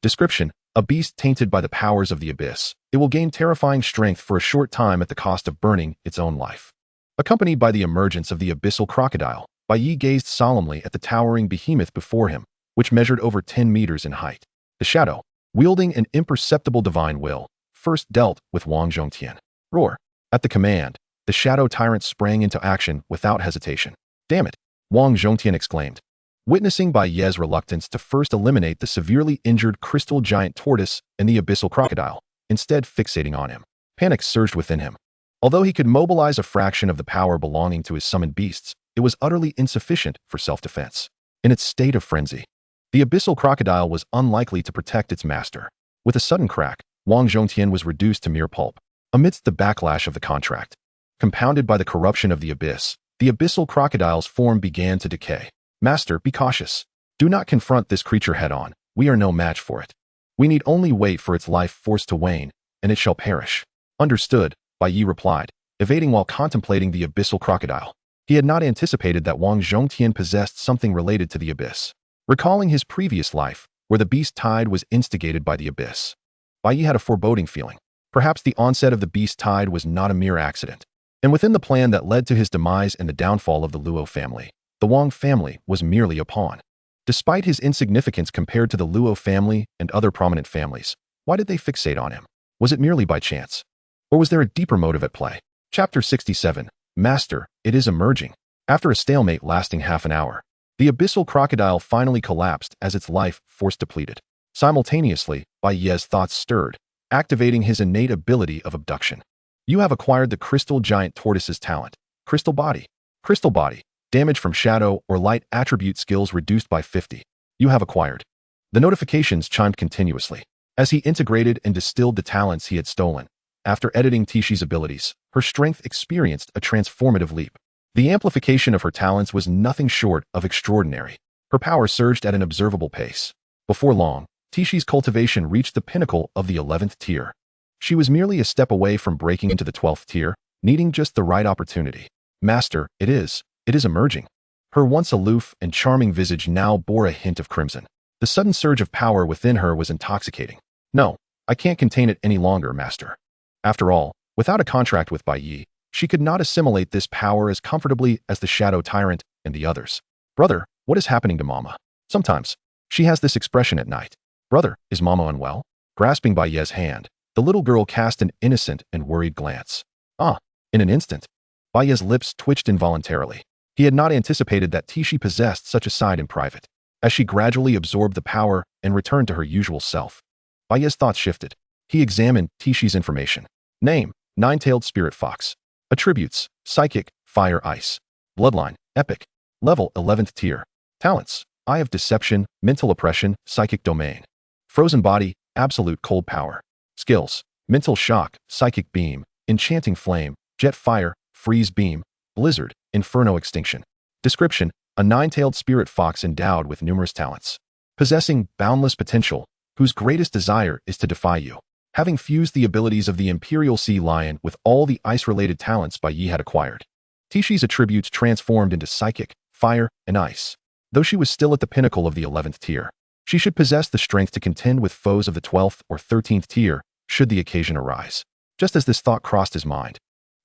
Description: a beast tainted by the powers of the abyss. It will gain terrifying strength for a short time at the cost of burning its own life. Accompanied by the emergence of the abyssal crocodile, Bai Ye gazed solemnly at the towering behemoth before him, which measured over 10 meters in height. The shadow, wielding an imperceptible divine will, first dealt with Wang Zhongtian. Roar! At the command, the shadow tyrant sprang into action without hesitation. "Damn it!" Wang Zhongtian exclaimed. Witnessing Bai Ye's reluctance to first eliminate the severely injured crystal giant tortoise and the abyssal crocodile, instead fixating on him, panic surged within him. Although he could mobilize a fraction of the power belonging to his summoned beasts, it was utterly insufficient for self-defense. In its state of frenzy, the abyssal crocodile was unlikely to protect its master. With a sudden crack, Wang Zhongtian was reduced to mere pulp. Amidst the backlash of the contract, compounded by the corruption of the abyss, the abyssal crocodile's form began to decay. Master, be cautious. Do not confront this creature head-on. We are no match for it. We need only wait for its life force to wane, and it shall perish. Understood, Bai Ye replied, evading while contemplating the abyssal crocodile. He had not anticipated that Wang Zhongtian possessed something related to the abyss. Recalling his previous life, where the beast tide was instigated by the abyss, Bai Ye had a foreboding feeling. Perhaps the onset of the beast tide was not a mere accident. And within the plan that led to his demise and the downfall of the Luo family, the Wang family was merely a pawn. Despite his insignificance compared to the Luo family and other prominent families, why did they fixate on him? Was it merely by chance? Or was there a deeper motive at play? Chapter 67. Master, it is emerging. After a stalemate lasting half an hour, the abyssal crocodile finally collapsed as its life force depleted. Simultaneously, Bai Ye's thoughts stirred, activating his innate ability of abduction. You have acquired the crystal giant tortoise's talent. Crystal body. Crystal body. Damage from shadow or light attribute skills reduced by 50. You have acquired. The notifications chimed continuously. As he integrated and distilled the talents he had stolen, after editing Tishi's abilities, her strength experienced a transformative leap. The amplification of her talents was nothing short of extraordinary. Her power surged at an observable pace. Before long, Tishi's cultivation reached the pinnacle of the 11th tier. She was merely a step away from breaking into the 12th tier, needing just the right opportunity. Master, it is emerging. Her once aloof and charming visage now bore a hint of crimson. The sudden surge of power within her was intoxicating. No, I can't contain it any longer, Master. After all, without a contract with Bai Ye, she could not assimilate this power as comfortably as the Shadow Tyrant and the others. Brother, what is happening to Mama? Sometimes, she has this expression at night. Brother, is Mama unwell? Grasping Bai Ye's hand, the little girl cast an innocent and worried glance. In an instant, Bai Ye's lips twitched involuntarily. He had not anticipated that Tishi possessed such a side in private. As she gradually absorbed the power and returned to her usual self, Bai Ye's thoughts shifted. He examined Tishi's information. Name, Nine-Tailed Spirit Fox. Attributes, Psychic, Fire Ice. Bloodline, Epic. Level 11th tier. Talents, Eye of Deception, Mental Oppression, Psychic Domain. Frozen Body, Absolute Cold Power. Skills, Mental Shock, Psychic Beam, Enchanting Flame, Jet Fire, Freeze Beam, Blizzard, Inferno Extinction. Description, a nine-tailed spirit fox endowed with numerous talents. Possessing boundless potential, whose greatest desire is to defy you. Having fused the abilities of the Imperial Sea Lion with all the ice-related talents Bai Ye had acquired, Tishi's attributes transformed into Psychic, Fire, and Ice. Though she was still at the pinnacle of the 11th tier, she should possess the strength to contend with foes of the 12th or 13th tier should the occasion arise. Just as this thought crossed his mind,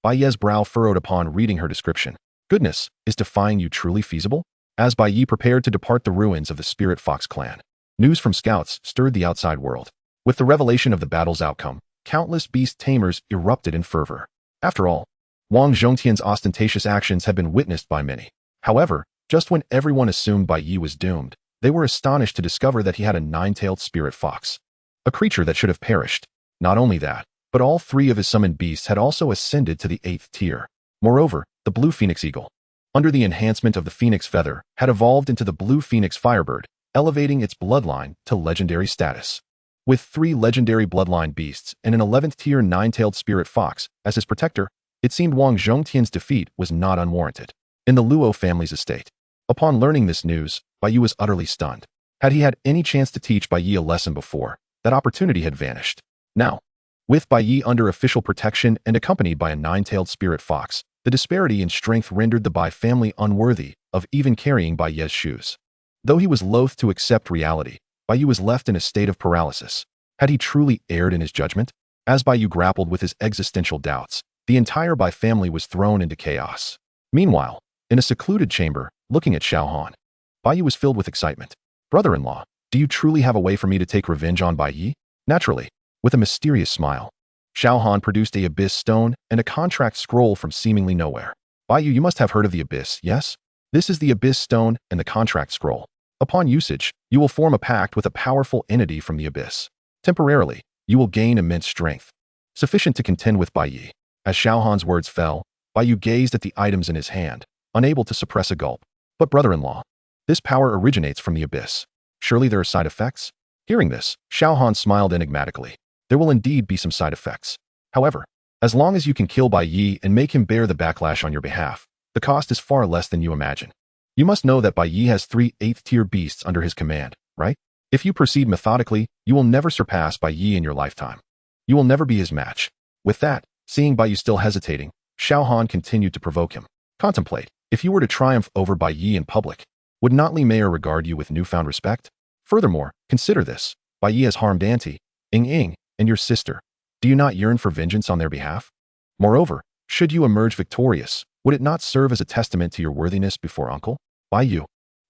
Bai Ye's brow furrowed upon reading her description. Goodness, is defying you truly feasible? As Bai Ye prepared to depart the ruins of the Spirit Fox clan, news from scouts stirred the outside world. With the revelation of the battle's outcome, countless beast tamers erupted in fervor. After all, Wang Zhongtian's ostentatious actions had been witnessed by many. However, just when everyone assumed Bai Ye was doomed, they were astonished to discover that he had a nine-tailed spirit fox, a creature that should have perished. Not only that, but all three of his summoned beasts had also ascended to the 8th tier. Moreover, the blue phoenix eagle, under the enhancement of the phoenix feather, had evolved into the blue phoenix firebird, elevating its bloodline to legendary status. With 3 legendary bloodline beasts and an 11th tier nine-tailed spirit fox as his protector, it seemed Wang Zhongtian's defeat was not unwarranted. In the Luo family's estate, upon learning this news, Bai Ye was utterly stunned. Had he had any chance to teach Bai Ye a lesson before, that opportunity had vanished. Now, with Bai Ye under official protection and accompanied by a nine-tailed spirit fox, the disparity in strength rendered the Bai family unworthy of even carrying Bai Ye's shoes. Though he was loath to accept reality, Bai Ye was left in a state of paralysis. Had he truly erred in his judgment? As Bai Ye grappled with his existential doubts, the entire Bai family was thrown into chaos. Meanwhile, in a secluded chamber, looking at Xiao Han, Bai Ye was filled with excitement. Brother-in-law, do you truly have a way for me to take revenge on Bai Ye? Naturally, with a mysterious smile, Xiao Han produced a abyss stone and a contract scroll from seemingly nowhere. Bai Ye, you must have heard of the abyss, yes? This is the Abyss Stone and the Contract Scroll. Upon usage, you will form a pact with a powerful entity from the Abyss. Temporarily, you will gain immense strength, sufficient to contend with Bai Ye. As Xiaohan's words fell, Bai Ye gazed at the items in his hand, unable to suppress a gulp. But brother-in-law, this power originates from the Abyss. Surely there are side effects? Hearing this, Xiaohan smiled enigmatically. There will indeed be some side effects. However, as long as you can kill Bai Ye and make him bear the backlash on your behalf, the cost is far less than you imagine. You must know that Bai Ye has 3 8th-tier beasts under his command, right? If you proceed methodically, you will never surpass Bai Ye in your lifetime. You will never be his match. With that, seeing Bai Ye still hesitating, Xiaohan continued to provoke him. Contemplate, if you were to triumph over Bai Ye in public, would not Li Mei regard you with newfound respect? Furthermore, consider this. Bai Ye has harmed Auntie, Ying, and your sister. Do you not yearn for vengeance on their behalf? Moreover, should you emerge victorious, would it not serve as a testament to your worthiness before Uncle? Bai Ye,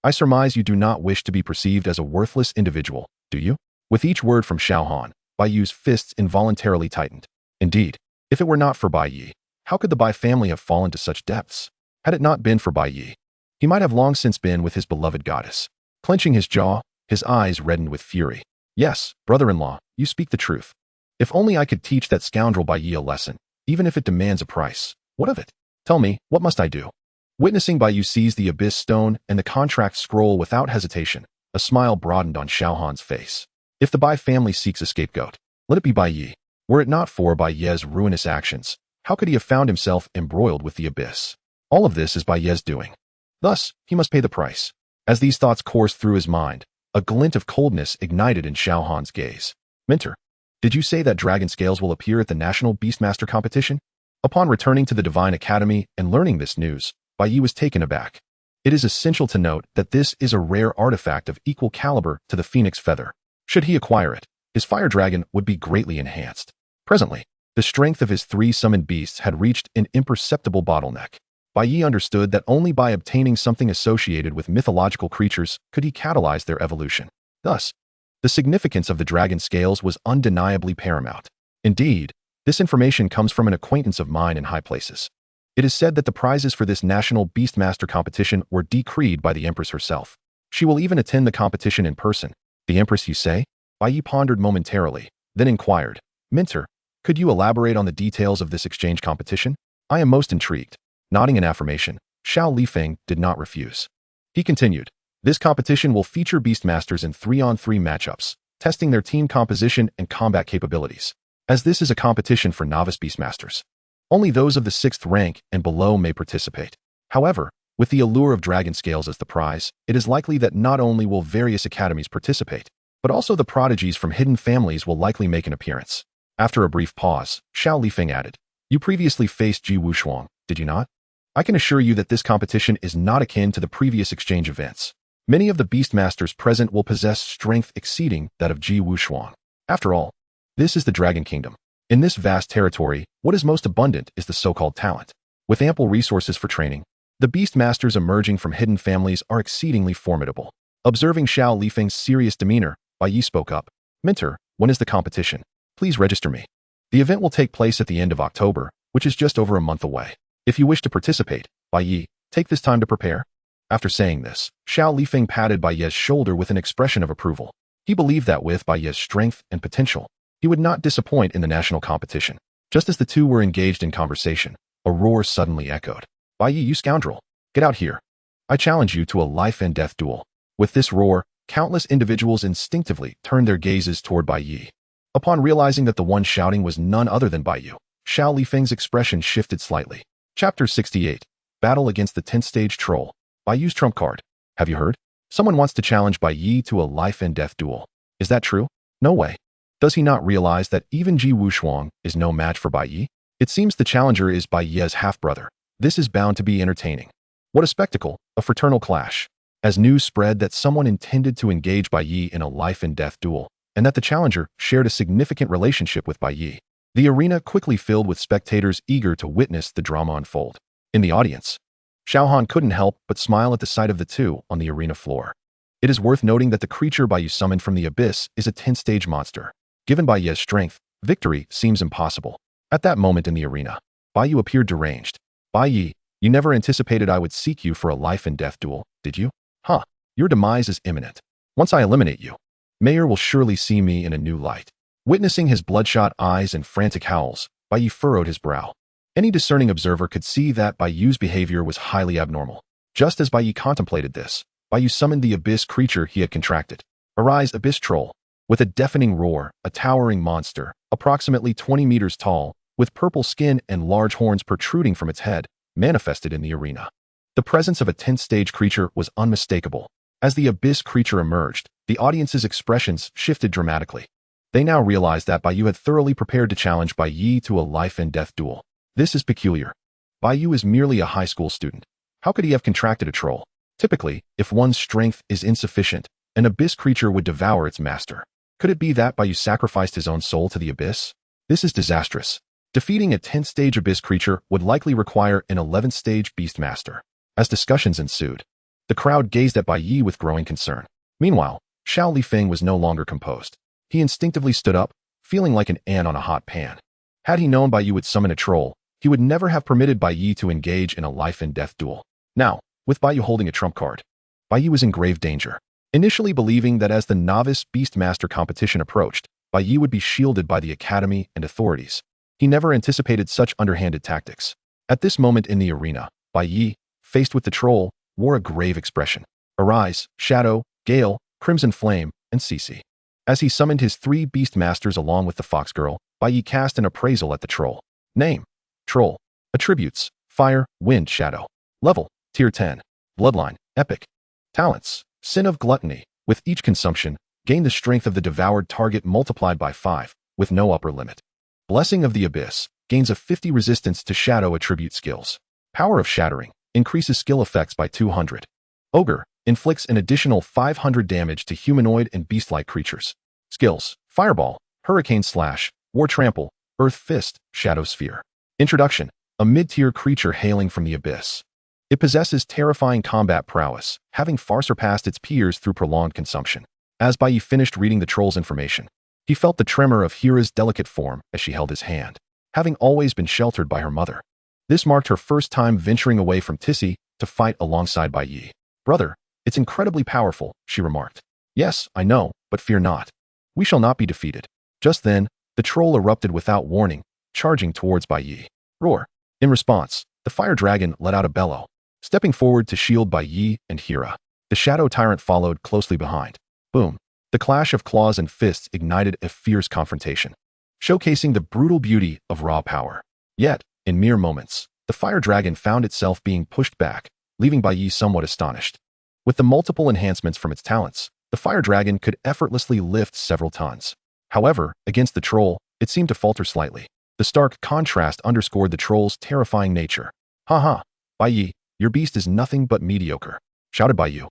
I surmise you do not wish to be perceived as a worthless individual, do you? With each word from Xiaohan, Bai Ye's fists involuntarily tightened. Indeed, if it were not for Bai Ye, how could the Bai family have fallen to such depths? Had it not been for Bai Ye, he might have long since been with his beloved goddess. Clenching his jaw, his eyes reddened with fury. Yes, brother-in-law, you speak the truth. If only I could teach that scoundrel Bai Ye a lesson, even if it demands a price. What of it? Tell me, what must I do? Witnessing Bai Ye seize the Abyss Stone and the Contract Scroll without hesitation, a smile broadened on Xiaohan's face. If the Bai family seeks a scapegoat, let it be Bai Ye. Were it not for Bai Ye's ruinous actions, how could he have found himself embroiled with the Abyss? All of this is Bai Ye's doing. Thus, he must pay the price. As these thoughts coursed through his mind, a glint of coldness ignited in Xiaohan's gaze. Mentor, did you say that dragon scales will appear at the National Beastmaster competition? Upon returning to the Divine Academy and learning this news, Bai Ye was taken aback. It is essential to note that this is a rare artifact of equal caliber to the Phoenix Feather. Should he acquire it, his fire dragon would be greatly enhanced. Presently, the strength of his 3 summoned beasts had reached an imperceptible bottleneck. Bai Ye understood that only by obtaining something associated with mythological creatures could he catalyze their evolution. Thus, the significance of the dragon scales was undeniably paramount. Indeed, this information comes from an acquaintance of mine in high places. It is said that the prizes for this National Beastmaster competition were decreed by the Empress herself. She will even attend the competition in person. The Empress, you say? Bai Ye pondered momentarily, then inquired, Mentor, could you elaborate on the details of this exchange competition? I am most intrigued. Nodding in affirmation, Xiao Lifeng did not refuse. He continued, this competition will feature Beastmasters in 3-on-3 matchups, testing their team composition and combat capabilities. As this is a competition for novice Beastmasters, only those of the 6th rank and below may participate. However, with the allure of dragon scales as the prize, it is likely that not only will various academies participate, but also the prodigies from hidden families will likely make an appearance. After a brief pause, Xiao Lifeng added, you previously faced Ji Wushuang, did you not? I can assure you that this competition is not akin to the previous exchange events. Many of the Beastmasters present will possess strength exceeding that of Ji Wushuang. After all, this is the Dragon Kingdom. In this vast territory, what is most abundant is the so-called talent. With ample resources for training, the Beastmasters emerging from hidden families are exceedingly formidable. Observing Xiao Lifeng's serious demeanor, Bai Ye spoke up. Mentor, when is the competition? Please register me. The event will take place at the end of October, which is just over a month away. If you wish to participate, Bai Ye, take this time to prepare. After saying this, Xiao Lifeng patted Bai Ye's shoulder with an expression of approval. He believed that with Bai Ye's strength and potential, he would not disappoint in the national competition. Just as the two were engaged in conversation, a roar suddenly echoed. Bai Ye, you scoundrel! Get out here! I challenge you to a life-and-death duel. With this roar, countless individuals instinctively turned their gazes toward Bai Ye. Upon realizing that the one shouting was none other than Bai Ye, Xiao Lifeng's expression shifted slightly. Chapter 68. Battle against the 10th stage troll. Bai Ye's trump card. Have you heard? Someone wants to challenge Bai Ye to a life-and-death duel. Is that true? No way. Does he not realize that even Ji Wushuang is no match for Bai Ye? It seems the challenger is Bai Ye's half-brother. This is bound to be entertaining. What a spectacle, a fraternal clash. As news spread that someone intended to engage Bai Ye in a life-and-death duel, and that the challenger shared a significant relationship with Bai Ye, the arena quickly filled with spectators eager to witness the drama unfold. In the audience, Xiaohan couldn't help but smile at the sight of the two on the arena floor. It is worth noting that the creature Bai Ye summoned from the abyss is a 10th-stage monster. Given Bai Ye's strength, victory seems impossible. At that moment in the arena, Bai Ye appeared deranged. Bai Ye, You never anticipated I would seek you for a life and death duel, did you? Huh. Your demise is imminent. Once I eliminate you, Mayor will surely see me in a new light. Witnessing his bloodshot eyes and frantic howls, Bai Ye furrowed his brow. Any discerning observer could see that Bai Ye's behavior was highly abnormal. Just as Bai Ye contemplated this, Bai Ye summoned the abyss creature he had contracted. Arise, abyss troll. With a deafening roar, a towering monster, approximately 20 meters tall, with purple skin and large horns protruding from its head, manifested in the arena. The presence of a 10th-stage creature was unmistakable. As the abyss creature emerged, the audience's expressions shifted dramatically. They now realized that Bai Ye had thoroughly prepared to challenge Bai Ye to a life-and-death duel. This is peculiar. Bai Ye is merely a high school student. How could he have contracted a troll? Typically, if one's strength is insufficient, an abyss creature would devour its master. Could it be that Bai Ye sacrificed his own soul to the abyss? This is disastrous. Defeating a 10th-stage abyss creature would likely require an 11th-stage beast master. As discussions ensued, the crowd gazed at Bai Ye with growing concern. Meanwhile, Xiao Lifeng was no longer composed. He instinctively stood up, feeling like an ant on a hot pan. Had he known Bai Ye would summon a troll, he would never have permitted Bai Ye to engage in a life-and-death duel. Now, with Bai Ye holding a trump card, Bai Ye was in grave danger. Initially believing that as the novice Beastmaster competition approached, Bai Ye would be shielded by the academy and authorities. He never anticipated such underhanded tactics. At this moment in the arena, Bai Ye, faced with the troll, wore a grave expression. Arise, Shadow, Gale, Crimson Flame, and Cece. As he summoned his 3 Beastmasters along with the Fox Girl, Bai Ye cast an appraisal at the troll. Name: Troll. Attributes: Fire, Wind, Shadow. Level: Tier 10. Bloodline: Epic. Talents: Sin of Gluttony. With each consumption, gain the strength of the devoured target multiplied by 5, with no upper limit. Blessing of the Abyss. Gains a 50 resistance to shadow attribute skills. Power of Shattering. Increases skill effects by 200. Ogre. Inflicts an additional 500 damage to humanoid and beast-like creatures. Skills: Fireball, Hurricane Slash, War Trample, Earth Fist, Shadow Sphere. Introduction: a mid-tier creature hailing from the Abyss. It possesses terrifying combat prowess, having far surpassed its peers through prolonged consumption. As Bai Ye finished reading the troll's information, he felt the tremor of Hira's delicate form as she held his hand. Having always been sheltered by her mother, this marked her first time venturing away from Tissy to fight alongside Bai Ye. Brother, it's incredibly powerful, she remarked. Yes, I know, but fear not. We shall not be defeated. Just then, the troll erupted without warning, charging towards Bai Ye. Roar. In response, the fire dragon let out a bellow, stepping forward to shield Bai Ye and Hira. The shadow tyrant followed closely behind. Boom. The clash of claws and fists ignited a fierce confrontation, showcasing the brutal beauty of raw power. Yet, in mere moments, the fire dragon found itself being pushed back, leaving Bai Ye somewhat astonished. With the multiple enhancements from its talents, the fire dragon could effortlessly lift several tons. However, against the troll, it seemed to falter slightly. The stark contrast underscored the troll's terrifying nature. Ha! Bai Ye, your beast is nothing but mediocre, shouted Bai Ye,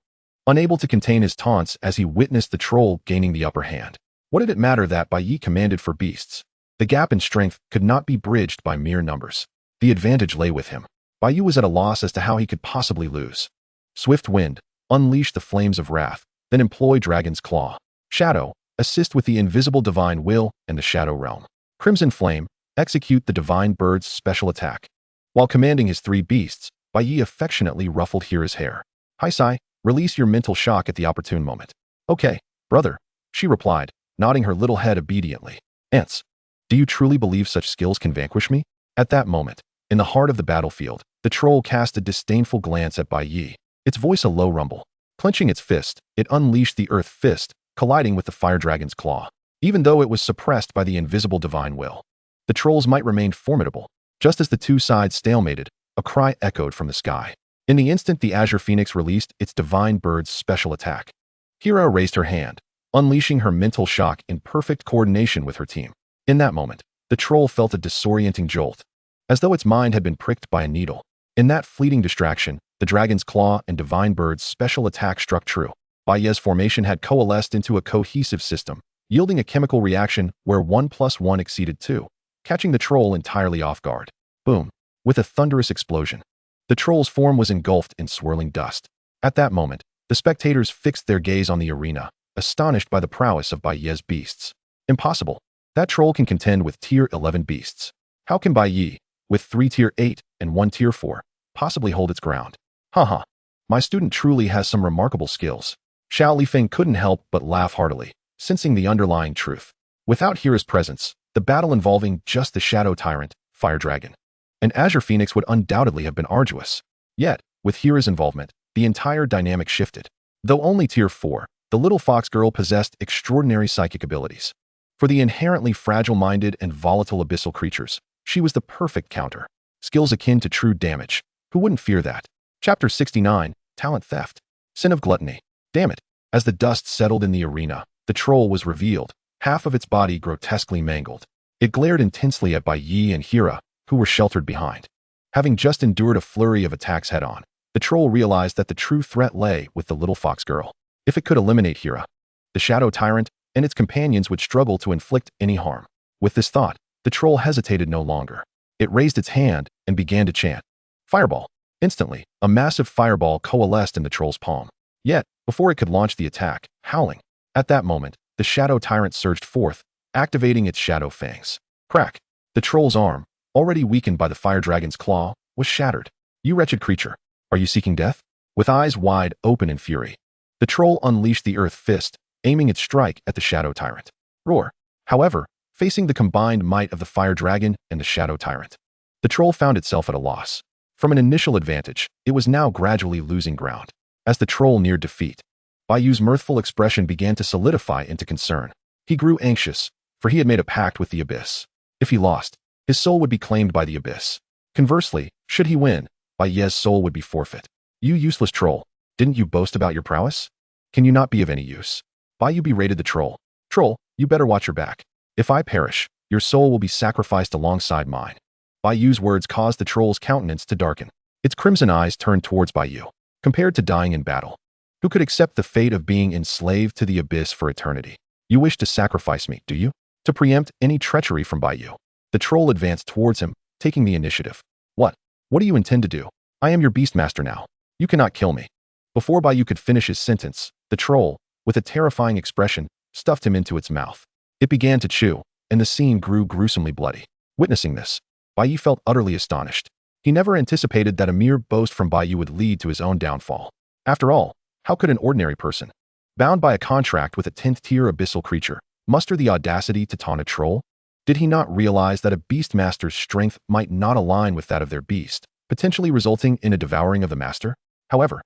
unable to contain his taunts as he witnessed the troll gaining the upper hand. What did it matter that Bai Ye commanded for beasts? The gap in strength could not be bridged by mere numbers. The advantage lay with him. Bai Ye was at a loss as to how he could possibly lose. Swift Wind. Unleash the flames of wrath, then employ Dragon's Claw. Shadow. Assist with the invisible divine will and the Shadow Realm. Crimson Flame. Execute the divine bird's special attack. While commanding his 3 beasts, Bai Ye affectionately ruffled Hira's hair. Hi Sai, release your mental shock at the opportune moment. Okay, brother, she replied, nodding her little head obediently. Ants, do you truly believe such skills can vanquish me? At that moment, in the heart of the battlefield, the troll cast a disdainful glance at Bai Ye, its voice a low rumble. Clenching its fist, it unleashed the Earth Fist, colliding with the fire dragon's claw. Even though it was suppressed by the invisible divine will, the trolls might remain formidable. Just as the two sides stalemated, a cry echoed from the sky. In the instant the Azure Phoenix released its divine bird's special attack, Hira raised her hand, unleashing her mental shock in perfect coordination with her team. In that moment, the troll felt a disorienting jolt, as though its mind had been pricked by a needle. In that fleeting distraction, the dragon's claw and divine bird's special attack struck true. Bai Ye's formation had coalesced into a cohesive system, yielding a chemical reaction where 1 + 1 exceeded 2, catching the troll entirely off guard. Boom. With a thunderous explosion, the troll's form was engulfed in swirling dust. At that moment, the spectators fixed their gaze on the arena, astonished by the prowess of Bai Ye's beasts. Impossible. That troll can contend with Tier 11 beasts. How can Bai Ye, with 3 Tier 8 and 1 Tier 4, possibly hold its ground. Haha, my student truly has some remarkable skills. Xiao Lifeng couldn't help but laugh heartily, sensing the underlying truth. Without Hira's presence, the battle involving just the Shadow Tyrant, Fire Dragon, and Azure Phoenix would undoubtedly have been arduous. Yet, with Hira's involvement, the entire dynamic shifted. Though only Tier 4, the little fox girl possessed extraordinary psychic abilities. For the inherently fragile-minded and volatile abyssal creatures, she was the perfect counter. Skills akin to true damage. Who wouldn't fear that? Chapter 69, Talent Theft. Sin of Gluttony. Damn it. As the dust settled in the arena, the troll was revealed, half of its body grotesquely mangled. It glared intensely at Bai Ye and Hira, who were sheltered behind. Having just endured a flurry of attacks head-on, the troll realized that the true threat lay with the little fox girl. If it could eliminate Hira, the Shadow Tyrant and its companions would struggle to inflict any harm. With this thought, the troll hesitated no longer. It raised its hand and began to chant, "Fireball." Instantly, a massive fireball coalesced in the troll's palm. Yet, before it could launch the attack, howling. At that moment, the Shadow Tyrant surged forth, activating its shadow fangs. Crack! The troll's arm, already weakened by the fire dragon's claw, was shattered. "You wretched creature, are you seeking death?" With eyes wide open in fury, the troll unleashed the earth fist, aiming its strike at the Shadow Tyrant. Roar! However, facing the combined might of the fire dragon and the Shadow Tyrant, the troll found itself at a loss. From an initial advantage, it was now gradually losing ground. As the troll neared defeat, Bai Ye's mirthful expression began to solidify into concern. He grew anxious, for he had made a pact with the abyss. If he lost, his soul would be claimed by the abyss. Conversely, should he win, Bai Ye's soul would be forfeit. "You useless troll, didn't you boast about your prowess? Can you not be of any use?" Bai Ye berated the troll. "Troll, you better watch your back. If I perish, your soul will be sacrificed alongside mine." Bai Ye's words caused the troll's countenance to darken. Its crimson eyes turned towards Bai Ye. Compared to dying in battle, who could accept the fate of being enslaved to the abyss for eternity? "You wish to sacrifice me, do you?" To preempt any treachery from Bai Ye, the troll advanced towards him, taking the initiative. What do you intend to do? "I am your beastmaster now. You cannot kill me." Before Bai Ye could finish his sentence, the troll, with a terrifying expression, stuffed him into its mouth. It began to chew, and the scene grew gruesomely bloody. Witnessing this, Bai Ye felt utterly astonished. He never anticipated that a mere boast from Bai Ye would lead to his own downfall. After all, how could an ordinary person, bound by a contract with a 10th-tier abyssal creature, muster the audacity to taunt a troll? Did he not realize that a beastmaster's strength might not align with that of their beast, potentially resulting in a devouring of the master? However,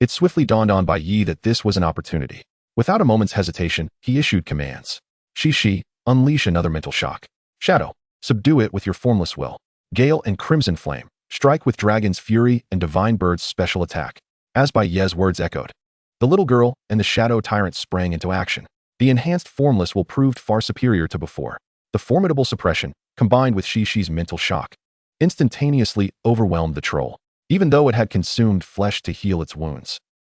it swiftly dawned on Bai Ye that this was an opportunity. Without a moment's hesitation, he issued commands. Shi, unleash another mental shock. Shadow, subdue it with your formless will. Gale and Crimson Flame, strike with Dragon's Fury and Divine Bird's special attack. As Bai Ye's words echoed, the little girl and the Shadow Tyrant sprang into action. The enhanced formless will proved far superior to before. The formidable suppression, combined with Shi's mental shock, instantaneously overwhelmed the troll, even though it had consumed flesh to heal its wounds.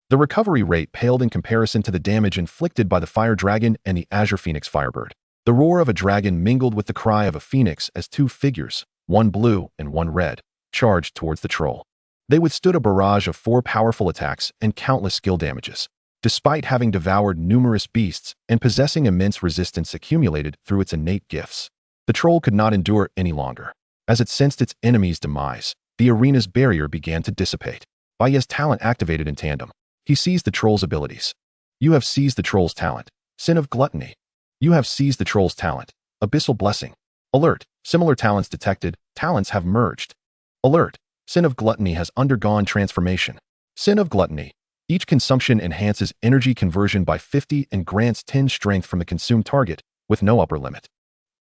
The recovery rate paled in comparison to the damage inflicted by the Fire Dragon and the Azure Phoenix Firebird. The roar of a dragon mingled with the cry of a phoenix as two figures, one blue and one red, charged towards the troll. They withstood a barrage of 4 powerful attacks and countless skill damages, despite having devoured numerous beasts and possessing immense resistance accumulated through its innate gifts. The troll could not endure any longer. As it sensed its enemy's demise, the arena's barrier began to dissipate. Bai Ye's talent activated in tandem. He seized the troll's abilities. "You have seized the troll's talent. Sin of Gluttony. You have seized the troll's talent. Abyssal Blessing. Alert. Similar talents detected. Talents have merged. Alert. Sin of Gluttony has undergone transformation. Sin of Gluttony. Each consumption enhances energy conversion by 50 and grants 10 strength from the consumed target, with no upper limit."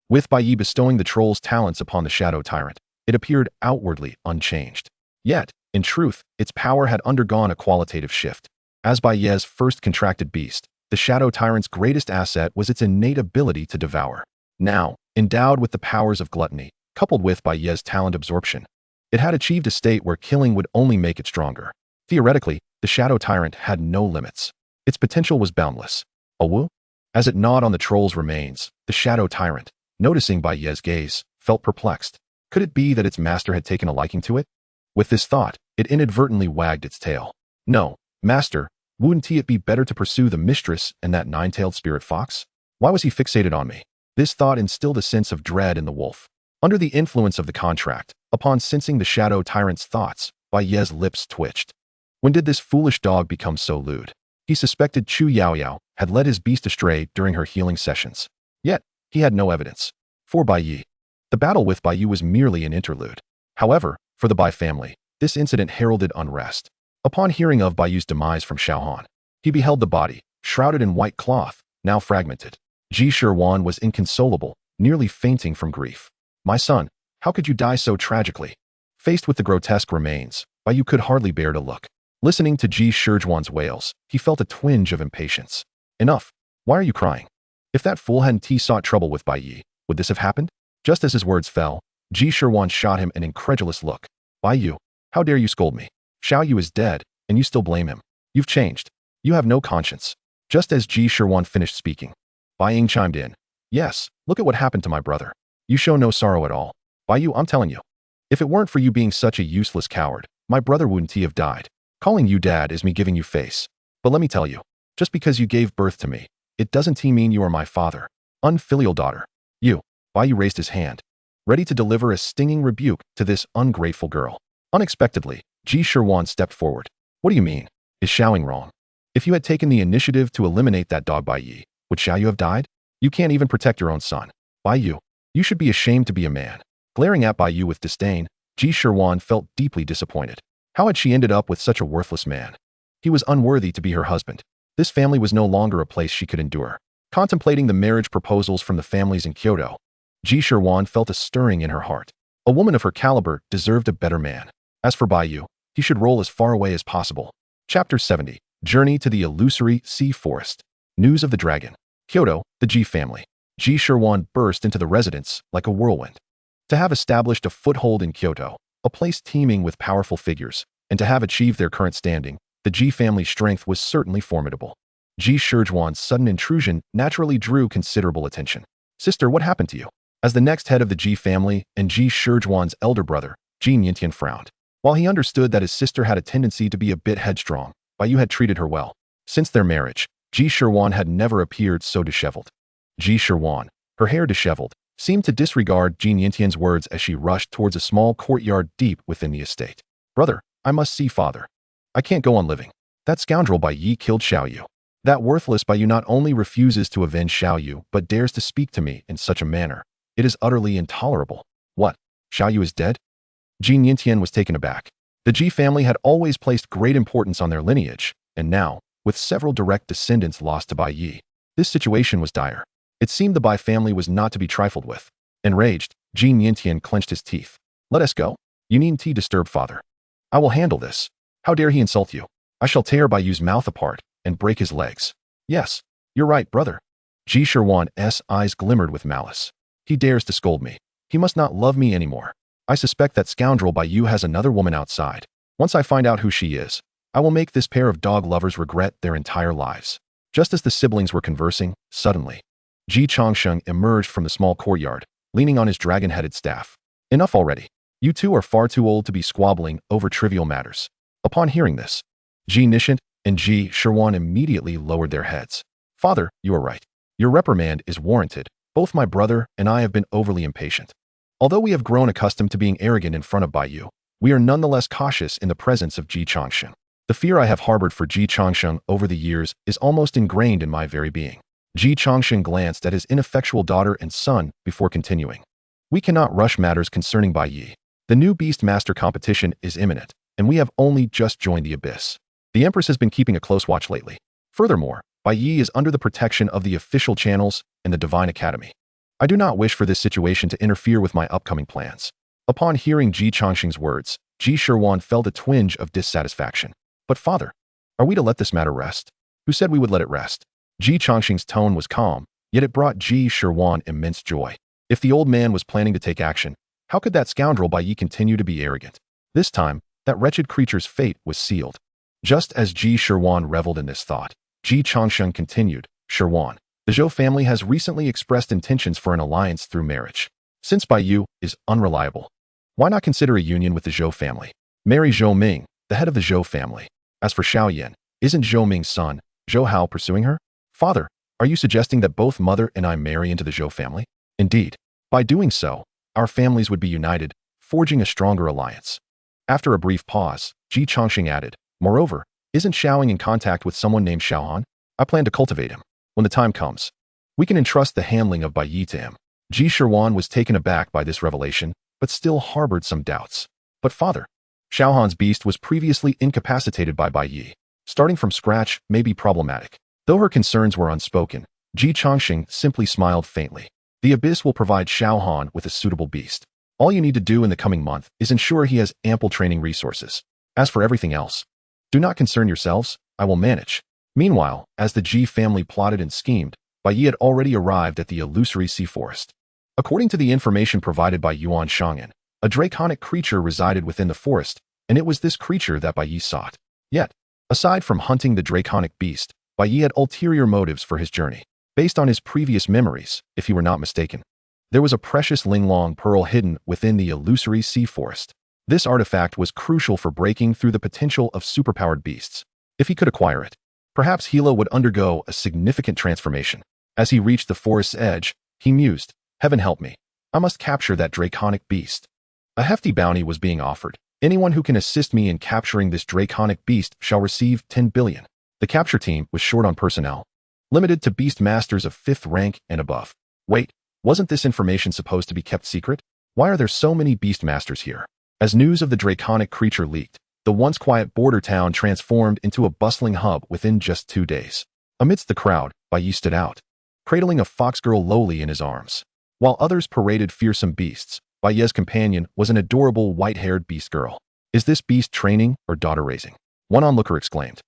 With Bai Ye bestowing the troll's talents upon the Shadow Tyrant, it appeared outwardly unchanged. Yet, in truth, its power had undergone a qualitative shift. As Bai Ye's first contracted beast, the Shadow Tyrant's greatest asset was its innate ability to devour. Now, endowed with the powers of gluttony, coupled with Bai Ye's talent absorption, it had achieved a state where killing would only make it stronger. Theoretically, the Shadow Tyrant had no limits. Its potential was boundless. Awu? As it gnawed on the troll's remains, the Shadow Tyrant, noticing Bai Ye's gaze, felt perplexed. Could it be that its master had taken a liking to it? With this thought, it inadvertently wagged its tail. "No, master, wouldn't it be better to pursue the mistress and that 9-tailed spirit fox? Why was he fixated on me?" This thought instilled a sense of dread in the wolf. Under the influence of the contract, upon sensing the Shadow Tyrant's thoughts, Bai Ye's lips twitched. When did this foolish dog become so lewd? He suspected Chu Yaoyao had led his beast astray during her healing sessions. Yet, he had no evidence. For Bai Ye, the battle with Bai Ye was merely an interlude. However, for the Bai family, this incident heralded unrest. Upon hearing of Bai Ye's demise from Shaohan, he beheld the body, shrouded in white cloth, now fragmented. Ji Shirwan was inconsolable, nearly fainting from grief. My son, how could you die so tragically? Faced with the grotesque remains, Bai Ye could hardly bear to look. Listening to Ji Shirjuan's wails, he felt a twinge of impatience. Enough. Why are you crying? If that fool hadn't sought trouble with Bai Ye, would this have happened? Just as his words fell, Ji Shirwan shot him an incredulous look. Bai Ye, how dare you scold me? Xiao Yu is dead, and you still blame him. You've changed. You have no conscience. Just as Ji Shirwan finished speaking, Bai Ying chimed in. Yes, look at what happened to my brother. You show no sorrow at all. Bai Ye, I'm telling you. If it weren't for you being such a useless coward, my brother wouldn't have died. Calling you dad is me giving you face. But let me tell you, just because you gave birth to me, it doesn't mean you are my father. Unfilial daughter. You. Bai Ye raised his hand, ready to deliver a stinging rebuke to this ungrateful girl. Unexpectedly, Ji Shirwan stepped forward. What do you mean? Is Xiaoying wrong? If you had taken the initiative to eliminate that dog Bai Ye, would Xiao Yu have died? You can't even protect your own son. Bai Ye, you should be ashamed to be a man. Glaring at Bai Ye with disdain, Ji Shirwan felt deeply disappointed. How had she ended up with such a worthless man? He was unworthy to be her husband. This family was no longer a place she could endure. Contemplating the marriage proposals from the families in Kyoto, Ji Shirwan felt a stirring in her heart. A woman of her caliber deserved a better man. As for Bai Ye, he should roll as far away as possible. Chapter 70. Journey to the Illusory Sea Forest. News of the Dragon. Kyoto, the Ji family. Ji Shirwan burst into the residence like a whirlwind. To have established a foothold in Kyoto, a place teeming with powerful figures, and to have achieved their current standing, the Ji family's strength was certainly formidable. Ji Shirjuan's sudden intrusion naturally drew considerable attention. Sister, what happened to you? As the next head of the Ji family and Ji Shirjuan's elder brother, Ji Ningtian frowned. While he understood that his sister had a tendency to be a bit headstrong, Bai Ye had treated her well. Since their marriage, Ji Shirwan had never appeared so disheveled. Ji Shirwan, her hair disheveled, seemed to disregard Ji Ningtian's words as she rushed towards a small courtyard deep within the estate. Brother, I must see father. I can't go on living. That scoundrel Bai Ye killed Xiao Yu. That worthless Bai Ye not only refuses to avenge Xiao Yu, but dares to speak to me in such a manner. It is utterly intolerable. What? Xiao Yu is dead? Ji Ningtian was taken aback. The Ji family had always placed great importance on their lineage, and now, with several direct descendants lost to Bai Ye, this situation was dire. It seemed the Bai family was not to be trifled with. Enraged, Ji Ningtian clenched his teeth. Let us go. You needn't disturb father. I will handle this. How dare he insult you? I shall tear Bai Yu's mouth apart and break his legs. Yes, you're right, brother. Ji Shirwan's eyes glimmered with malice. He dares to scold me. He must not love me anymore. I suspect that scoundrel Bai Ye has another woman outside. Once I find out who she is, I will make this pair of dog lovers regret their entire lives. Just as the siblings were conversing, suddenly, Ji Changsheng emerged from the small courtyard, leaning on his dragon-headed staff. Enough already. You two are far too old to be squabbling over trivial matters. Upon hearing this, Ji Nishant and Ji Shirwan immediately lowered their heads. Father, you are right. Your reprimand is warranted. Both my brother and I have been overly impatient. Although we have grown accustomed to being arrogant in front of Bai Ye, we are nonetheless cautious in the presence of Ji Changsheng. The fear I have harbored for Ji Changsheng over the years is almost ingrained in my very being. Ji Changsheng glanced at his ineffectual daughter and son before continuing. We cannot rush matters concerning Bai Ye. The new Beast Master competition is imminent, and we have only just joined the abyss. The Empress has been keeping a close watch lately. Furthermore, Bai Ye is under the protection of the official channels and the Divine Academy. I do not wish for this situation to interfere with my upcoming plans. Upon hearing Ji Changsheng's words, Ji Shirwan felt a twinge of dissatisfaction. But father, are we to let this matter rest? Who said we would let it rest? Ji Changsheng's tone was calm, yet it brought Ji Shirwan immense joy. If the old man was planning to take action, how could that scoundrel Bai Ye continue to be arrogant? This time, that wretched creature's fate was sealed. Just as Ji Shirwan reveled in this thought, Ji Changsheng continued, Shirwan, the Zhou family has recently expressed intentions for an alliance through marriage. Since Bai Ye is unreliable, why not consider a union with the Zhou family? Marry Zhou Ming, the head of the Zhou family. As for Xiao Yan, isn't Zhou Ming's son, Zhou Hao, pursuing her? Father, are you suggesting that both mother and I marry into the Zhou family? Indeed. By doing so, our families would be united, forging a stronger alliance. After a brief pause, Ji Chongqing added, "Moreover, isn't Xiaoying in contact with someone named Xiaohan? I plan to cultivate him. When the time comes, we can entrust the handling of Bai Ye to him." Ji Shirwan was taken aback by this revelation, but still harbored some doubts. "But father, Xiaohan's beast was previously incapacitated by Bai Ye. Starting from scratch may be problematic." Though her concerns were unspoken, Ji Chongqing simply smiled faintly. "The Abyss will provide Xiaohan with a suitable beast. All you need to do in the coming month is ensure he has ample training resources. As for everything else, do not concern yourselves, I will manage." Meanwhile, as the Ji family plotted and schemed, Bai Ye had already arrived at the illusory sea forest. According to the information provided by Yuan Shang'an, a draconic creature resided within the forest, and it was this creature that Bai Ye sought. Yet, aside from hunting the draconic beast, Bai Ye had ulterior motives for his journey. Based on his previous memories, if he were not mistaken, there was a precious Linglong pearl hidden within the illusory sea forest. This artifact was crucial for breaking through the potential of superpowered beasts. If he could acquire it, perhaps Hila would undergo a significant transformation. As he reached the forest's edge, he mused, "Heaven help me. I must capture that draconic beast." A hefty bounty was being offered. "Anyone who can assist me in capturing this draconic beast shall receive 10 billion. The capture team was short on personnel, limited to beast masters of 5th rank and above. Wait, wasn't this information supposed to be kept secret? Why are there so many beast masters here? As news of the draconic creature leaked, the once quiet border town transformed into a bustling hub within just 2 days. Amidst the crowd, Bai Ye stood out, cradling a fox girl lowly in his arms. While others paraded fearsome beasts, Bai Ye's companion was an adorable white-haired beast girl. "Is this beast training or daughter-raising?" one onlooker exclaimed.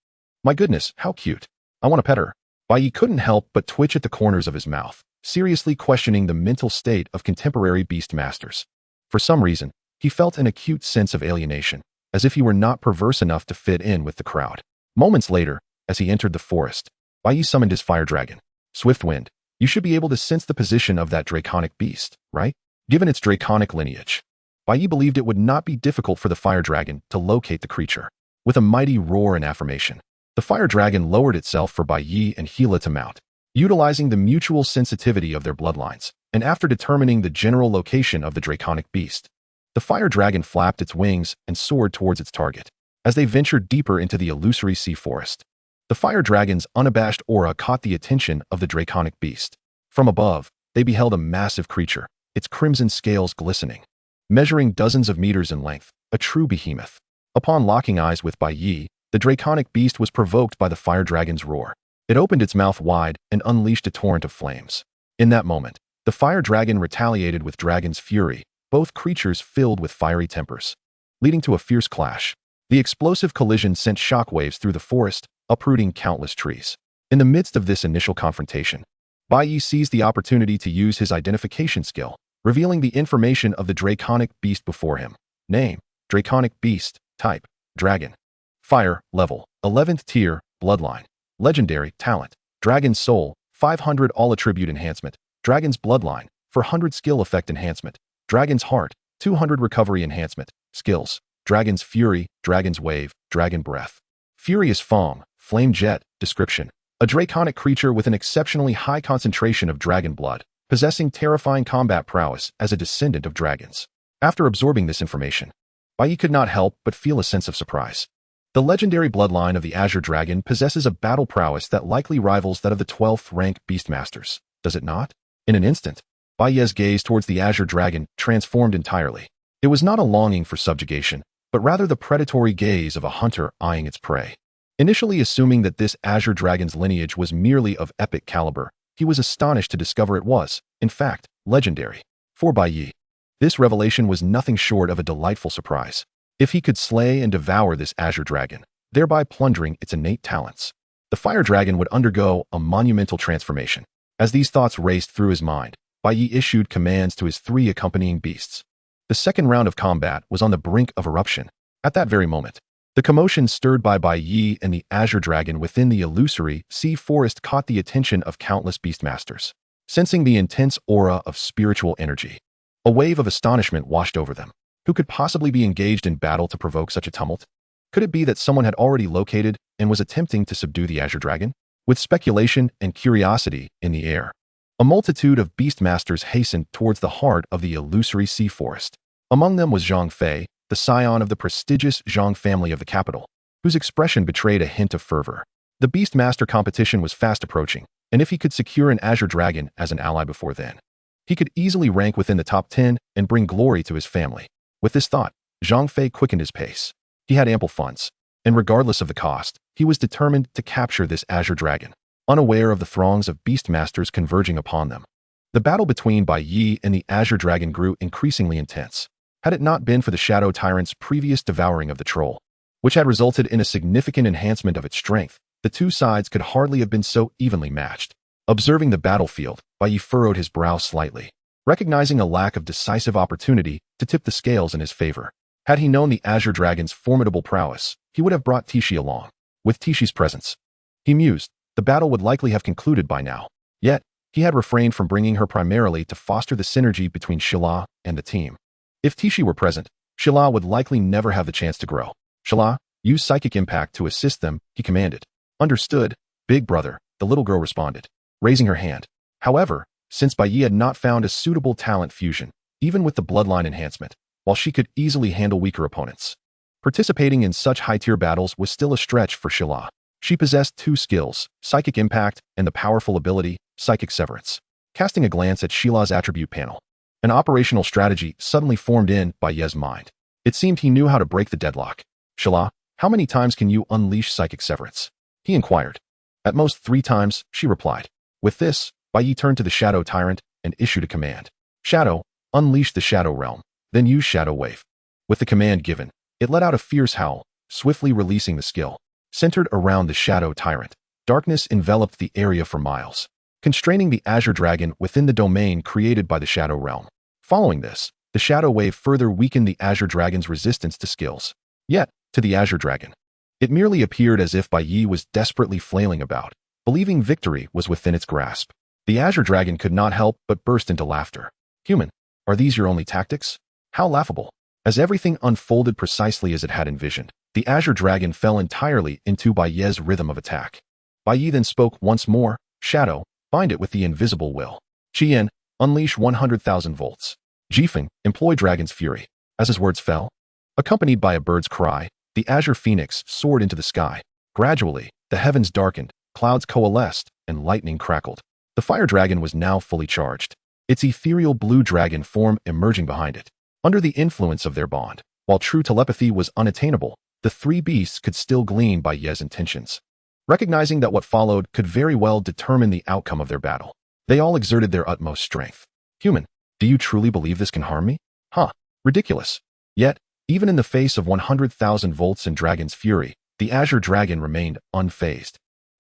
"My goodness, how cute. I want to pet her." Bai Ye couldn't help but twitch at the corners of his mouth, seriously questioning the mental state of contemporary beast masters. For some reason, he felt an acute sense of alienation, as if he were not perverse enough to fit in with the crowd. Moments later, as he entered the forest, Bai Ye summoned his fire dragon. "Swift Wind, you should be able to sense the position of that draconic beast, right?" Given its draconic lineage, Bai Ye believed it would not be difficult for the fire dragon to locate the creature. With a mighty roar and affirmation, the fire dragon lowered itself for Bai Ye and Hila to mount, utilizing the mutual sensitivity of their bloodlines, and after determining the general location of the draconic beast, the fire dragon flapped its wings and soared towards its target. As they ventured deeper into the illusory sea forest, the fire dragon's unabashed aura caught the attention of the draconic beast. From above, they beheld a massive creature, its crimson scales glistening, measuring dozens of meters in length, a true behemoth. Upon locking eyes with Bai Ye, the draconic beast was provoked by the fire dragon's roar. It opened its mouth wide and unleashed a torrent of flames. In that moment, the fire dragon retaliated with dragon's fury, both creatures filled with fiery tempers, leading to a fierce clash. The explosive collision sent shockwaves through the forest, uprooting countless trees. In the midst of this initial confrontation, Bai Ye seized the opportunity to use his identification skill, revealing the information of the draconic beast before him. Name: Draconic Beast. Type: Dragon. Fire: Level: 11th Tier. Bloodline: Legendary. Talent: Dragon's Soul, 500 All-Attribute Enhancement. Dragon's Bloodline, 400 Skill Effect Enhancement. Dragon's Heart, 200 Recovery Enhancement. Skills: Dragon's Fury, Dragon's Wave, Dragon Breath. Furious Fong, Flame Jet. Description: a draconic creature with an exceptionally high concentration of dragon blood, possessing terrifying combat prowess as a descendant of dragons. After absorbing this information, Bai Ye could not help but feel a sense of surprise. The legendary bloodline of the Azure Dragon possesses a battle prowess that likely rivals that of the 12th rank Beastmasters, does it not? In an instant, Bai Ye's gaze towards the Azure Dragon transformed entirely. It was not a longing for subjugation, but rather the predatory gaze of a hunter eyeing its prey. Initially assuming that this Azure Dragon's lineage was merely of epic caliber, he was astonished to discover it was, in fact, legendary. For Bai Ye, this revelation was nothing short of a delightful surprise. If he could slay and devour this Azure Dragon, thereby plundering its innate talents, the Fire Dragon would undergo a monumental transformation. As these thoughts raced through his mind, Bai Ye issued commands to his 3 accompanying beasts. The second round of combat was on the brink of eruption. At that very moment, the commotion stirred by Bai Ye and the Azure Dragon within the illusory sea forest caught the attention of countless beastmasters. Sensing the intense aura of spiritual energy, a wave of astonishment washed over them. Who could possibly be engaged in battle to provoke such a tumult? Could it be that someone had already located and was attempting to subdue the Azure Dragon? With speculation and curiosity in the air, a multitude of beastmasters hastened towards the heart of the illusory sea forest. Among them was Zhang Fei, the scion of the prestigious Zhang family of the capital, whose expression betrayed a hint of fervor. The Beastmaster competition was fast approaching, and if he could secure an Azure Dragon as an ally before then, he could easily rank within the top 10 and bring glory to his family. With this thought, Zhang Fei quickened his pace. He had ample funds, and regardless of the cost, he was determined to capture this Azure Dragon, unaware of the throngs of Beastmasters converging upon them. The battle between Bai Ye and the Azure Dragon grew increasingly intense, had it not been for the Shadow Tyrant's previous devouring of the troll, which had resulted in a significant enhancement of its strength. The two sides could hardly have been so evenly matched. Observing the battlefield, Bai Ye furrowed his brow slightly, recognizing a lack of decisive opportunity to tip the scales in his favor. Had he known the Azure Dragon's formidable prowess, he would have brought Tishi along. With Tishi's presence, he mused, the battle would likely have concluded by now. Yet, he had refrained from bringing her primarily to foster the synergy between Shila and the team. If Tishi were present, Shila would likely never have the chance to grow. Shila, use psychic impact to assist them, he commanded. Understood, big brother, the little girl responded, raising her hand. However, since Bai Ye had not found a suitable talent fusion, even with the bloodline enhancement, while she could easily handle weaker opponents, participating in such high-tier battles was still a stretch for Shila. She possessed two skills, psychic impact and the powerful ability, psychic severance. Casting a glance at Shila's attribute panel, an operational strategy suddenly formed in Bai Ye's mind. It seemed he knew how to break the deadlock. Shila, how many times can you unleash psychic severance? He inquired. At most 3 times, she replied. With this, Bai Ye turned to the Shadow Tyrant and issued a command. Shadow, unleash the Shadow Realm, then use Shadow Wave. With the command given, it let out a fierce howl, swiftly releasing the skill. Centered around the Shadow Tyrant, darkness enveloped the area for miles, constraining the Azure Dragon within the domain created by the Shadow Realm. Following this, the Shadow Wave further weakened the Azure Dragon's resistance to skills. Yet, to the Azure Dragon, it merely appeared as if Bai Ye was desperately flailing about, believing victory was within its grasp. The Azure Dragon could not help but burst into laughter. Human, are these your only tactics? How laughable. As everything unfolded precisely as it had envisioned, the Azure Dragon fell entirely into Bai Ye's rhythm of attack. Bai Ye then spoke once more, Shadow, bind it with the invisible will. Qian, unleash 100,000 volts. Jifeng, employ Dragon's Fury. As his words fell, accompanied by a bird's cry, the Azure Phoenix soared into the sky. Gradually, the heavens darkened, clouds coalesced, and lightning crackled. The Fire Dragon was now fully charged, its ethereal blue dragon form emerging behind it. Under the influence of their bond, while true telepathy was unattainable, the 3 beasts could still glean Bai Ye's intentions. Recognizing that what followed could very well determine the outcome of their battle, they all exerted their utmost strength. Human, do you truly believe this can harm me? Huh, ridiculous. Yet, even in the face of 100,000 volts and Dragon's Fury, the Azure Dragon remained unfazed,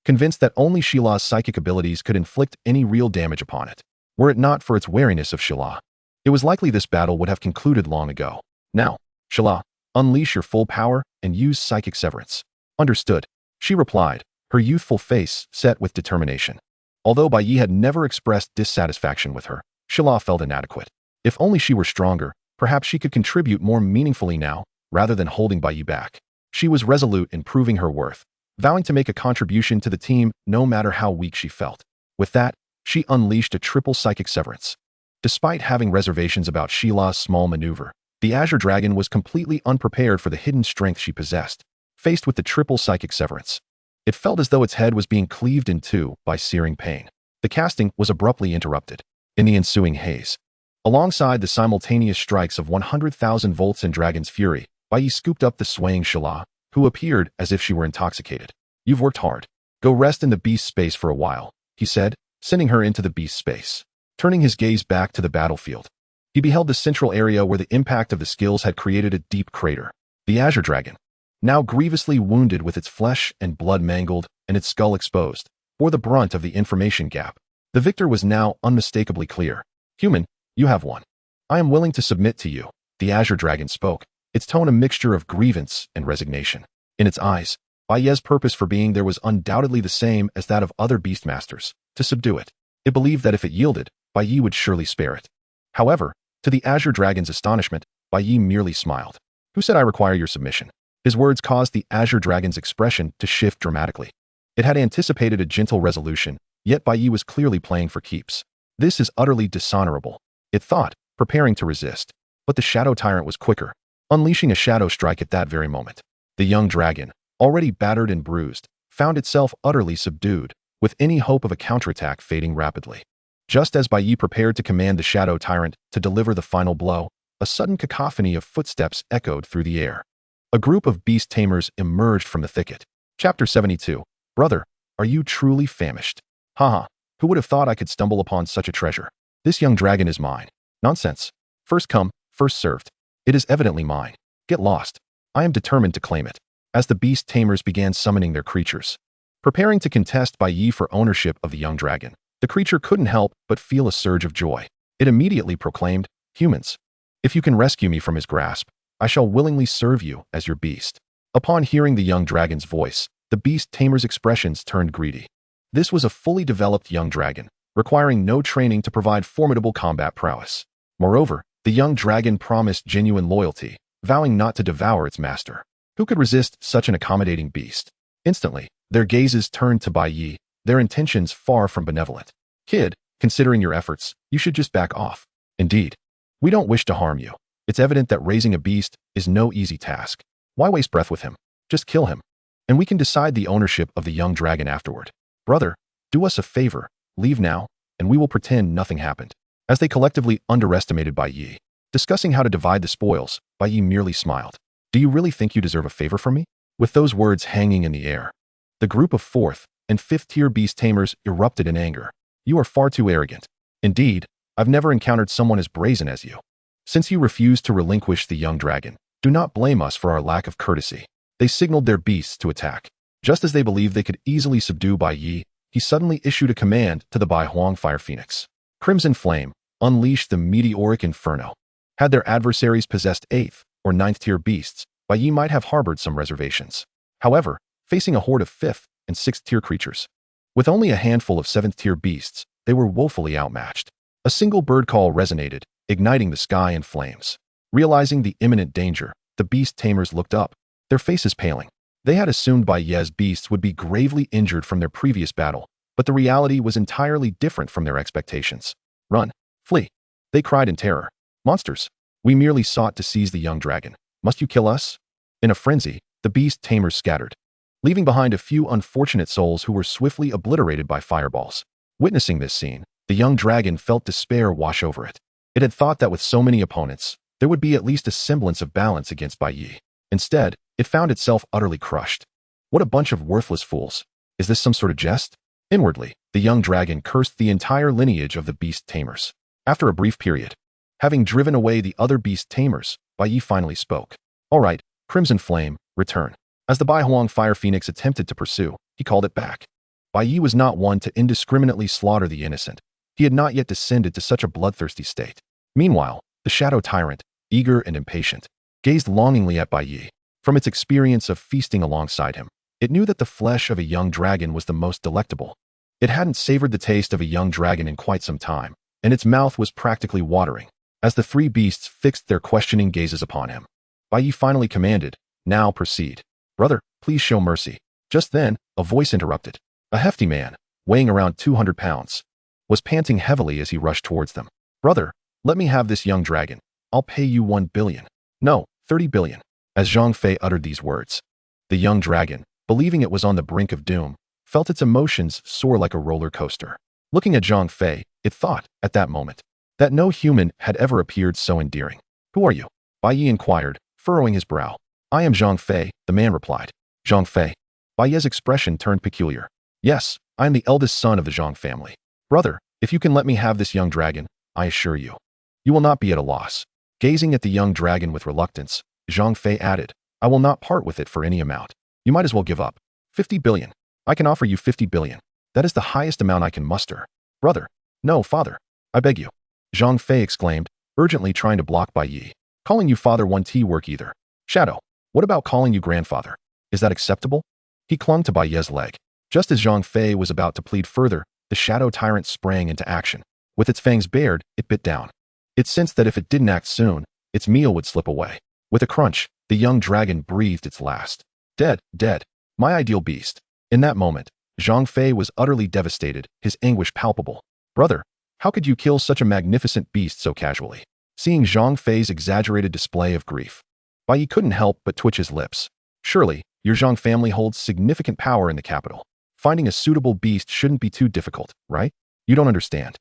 convinced that only Shila's psychic abilities could inflict any real damage upon it. Were it not for its wariness of Shila, it was likely this battle would have concluded long ago. Now, Shila, unleash your full power and use psychic severance. Understood, she replied, her youthful face set with determination. Although Bai Ye had never expressed dissatisfaction with her, Shila felt inadequate. If only she were stronger, perhaps she could contribute more meaningfully now, rather than holding Bai Ye back. She was resolute in proving her worth, vowing to make a contribution to the team no matter how weak she felt. With that, she unleashed a triple psychic severance. Despite having reservations about Shila's small maneuver, the Azure Dragon was completely unprepared for the hidden strength she possessed. Faced with the triple psychic severance, it felt as though its head was being cleaved in two by searing pain. The casting was abruptly interrupted. In the ensuing haze, alongside the simultaneous strikes of 100,000 volts and Dragon's Fury, Bai Ye scooped up the swaying Shila, who appeared as if she were intoxicated. You've worked hard. Go rest in the beast space for a while, he said, sending her into the beast space. Turning his gaze back to the battlefield, he beheld the central area where the impact of the skills had created a deep crater. The Azure Dragon, now grievously wounded with its flesh and blood mangled and its skull exposed, bore the brunt of the information gap. The victor was now unmistakably clear. Human, you have won. I am willing to submit to you, the Azure Dragon spoke, its tone a mixture of grievance and resignation. In its eyes, Bai Ye's purpose for being there was undoubtedly the same as that of other Beastmasters, to subdue it. It believed that if it yielded, Bai Ye would surely spare it. However, to the Azure Dragon's astonishment, Bai Ye merely smiled. Who said I require your submission? His words caused the Azure Dragon's expression to shift dramatically. It had anticipated a gentle resolution, yet Bai Ye was clearly playing for keeps. This is utterly dishonorable, it thought, preparing to resist. But the Shadow Tyrant was quicker. unleashing a shadow strike at that very moment. The young dragon, already battered and bruised, found itself utterly subdued, with any hope of a counterattack fading rapidly. Just as Bai Ye prepared to command the shadow tyrant to deliver the final blow, a sudden cacophony of footsteps echoed through the air. A group of beast tamers emerged from the thicket. Chapter 72. Brother, are you truly famished? Haha, who would have thought I could stumble upon such a treasure? This young dragon is mine. Nonsense. First come, first served. It is evidently mine. Get lost. I am determined to claim it. As the beast tamers began summoning their creatures, preparing to contest Bai Ye for ownership of the young dragon, the creature couldn't help but feel a surge of joy. It immediately proclaimed, "Humans, if you can rescue me from his grasp, I shall willingly serve you as your beast." Upon hearing the young dragon's voice, the beast tamer's expressions turned greedy. This was a fully developed young dragon, requiring no training to provide formidable combat prowess. Moreover, the young dragon promised genuine loyalty, vowing not to devour its master. Who could resist such an accommodating beast? Instantly, their gazes turned to Bai Ye, their intentions far from benevolent. "Kid, considering your efforts, you should just back off. Indeed, we don't wish to harm you. It's evident that raising a beast is no easy task. Why waste breath with him? Just kill him, and we can decide the ownership of the young dragon afterward. Brother, do us a favor, leave now, and we will pretend nothing happened." As they collectively underestimated Bai Ye, discussing how to divide the spoils, Bai Ye merely smiled. "Do you really think you deserve a favor from me?" With those words hanging in the air, the group of 4th and 5th tier beast tamers erupted in anger. "You are far too arrogant. Indeed, I've never encountered someone as brazen as you. Since you refused to relinquish the young dragon, do not blame us for our lack of courtesy." They signaled their beasts to attack. Just as they believed they could easily subdue Bai Ye, he suddenly issued a command to the Bai Huang Fire Phoenix. Crimson Flame, unleash the meteoric inferno. Had their adversaries possessed 8th or 9th tier beasts, Bai Ye might have harbored some reservations. However, facing a horde of 5th and 6th tier creatures, with only a handful of 7th tier beasts, they were woefully outmatched. A single bird call resonated, igniting the sky in flames. Realizing the imminent danger, the beast tamers looked up, their faces paling. They had assumed Bai Ye's beasts would be gravely injured from their previous battle, but the reality was entirely different from their expectations. "Run! Flee!" they cried in terror. "Monsters! We merely sought to seize the young dragon. Must you kill us?" In a frenzy, the beast tamers scattered, leaving behind a few unfortunate souls who were swiftly obliterated by fireballs. Witnessing this scene, the young dragon felt despair wash over it. It had thought that with so many opponents, there would be at least a semblance of balance against Bai Ye. Instead, it found itself utterly crushed. What a bunch of worthless fools. Is this some sort of jest? Inwardly, the young dragon cursed the entire lineage of the beast tamers. After a brief period, having driven away the other beast tamers, Bai Ye finally spoke. "All right, Crimson Flame, return." As the Bai Huang Fire Phoenix attempted to pursue, he called it back. Bai Ye was not one to indiscriminately slaughter the innocent. He had not yet descended to such a bloodthirsty state. Meanwhile, the shadow tyrant, eager and impatient, gazed longingly at Bai Ye. From its experience of feasting alongside him, it knew that the flesh of a young dragon was the most delectable. It hadn't savored the taste of a young dragon in quite some time, and its mouth was practically watering. As the 3 beasts fixed their questioning gazes upon him, Bai Ye finally commanded, "Now proceed." "Brother, please show mercy." Just then, a voice interrupted. A hefty man, weighing around 200 pounds, was panting heavily as he rushed towards them. "Brother, let me have this young dragon. I'll pay you 1 billion. No, 30 billion. As Zhang Fei uttered these words, the young dragon, believing it was on the brink of doom, felt its emotions soar like a roller coaster. Looking at Zhang Fei, it thought, at that moment, that no human had ever appeared so endearing. "Who are you?" Bai Ye inquired, furrowing his brow. "I am Zhang Fei," the man replied. "Zhang Fei?" Bai Ye's expression turned peculiar. "Yes, I am the eldest son of the Zhang family. Brother, if you can let me have this young dragon, I assure you, you will not be at a loss." Gazing at the young dragon with reluctance, Zhang Fei added, "I will not part with it for any amount. You might as well give up. 50 billion. I can offer you 50 billion. That is the highest amount I can muster." "Brother." "No, father. I beg you." Zhang Fei exclaimed, urgently trying to block Bai Ye. "Calling you father won't work either. Shadow, what about calling you grandfather? Is that acceptable?" He clung to Bai Ye's leg. Just as Zhang Fei was about to plead further, the shadow tyrant sprang into action. With its fangs bared, it bit down. It sensed that if it didn't act soon, its meal would slip away. With a crunch, the young dragon breathed its last. "Dead, dead. My ideal beast." In that moment, Zhang Fei was utterly devastated, his anguish palpable. "Brother, how could you kill such a magnificent beast so casually?" Seeing Zhang Fei's exaggerated display of grief, Bai Ye couldn't help but twitch his lips. Surely, your Zhang family holds significant power in the capital. Finding a suitable beast shouldn't be too difficult, right? You don't understand.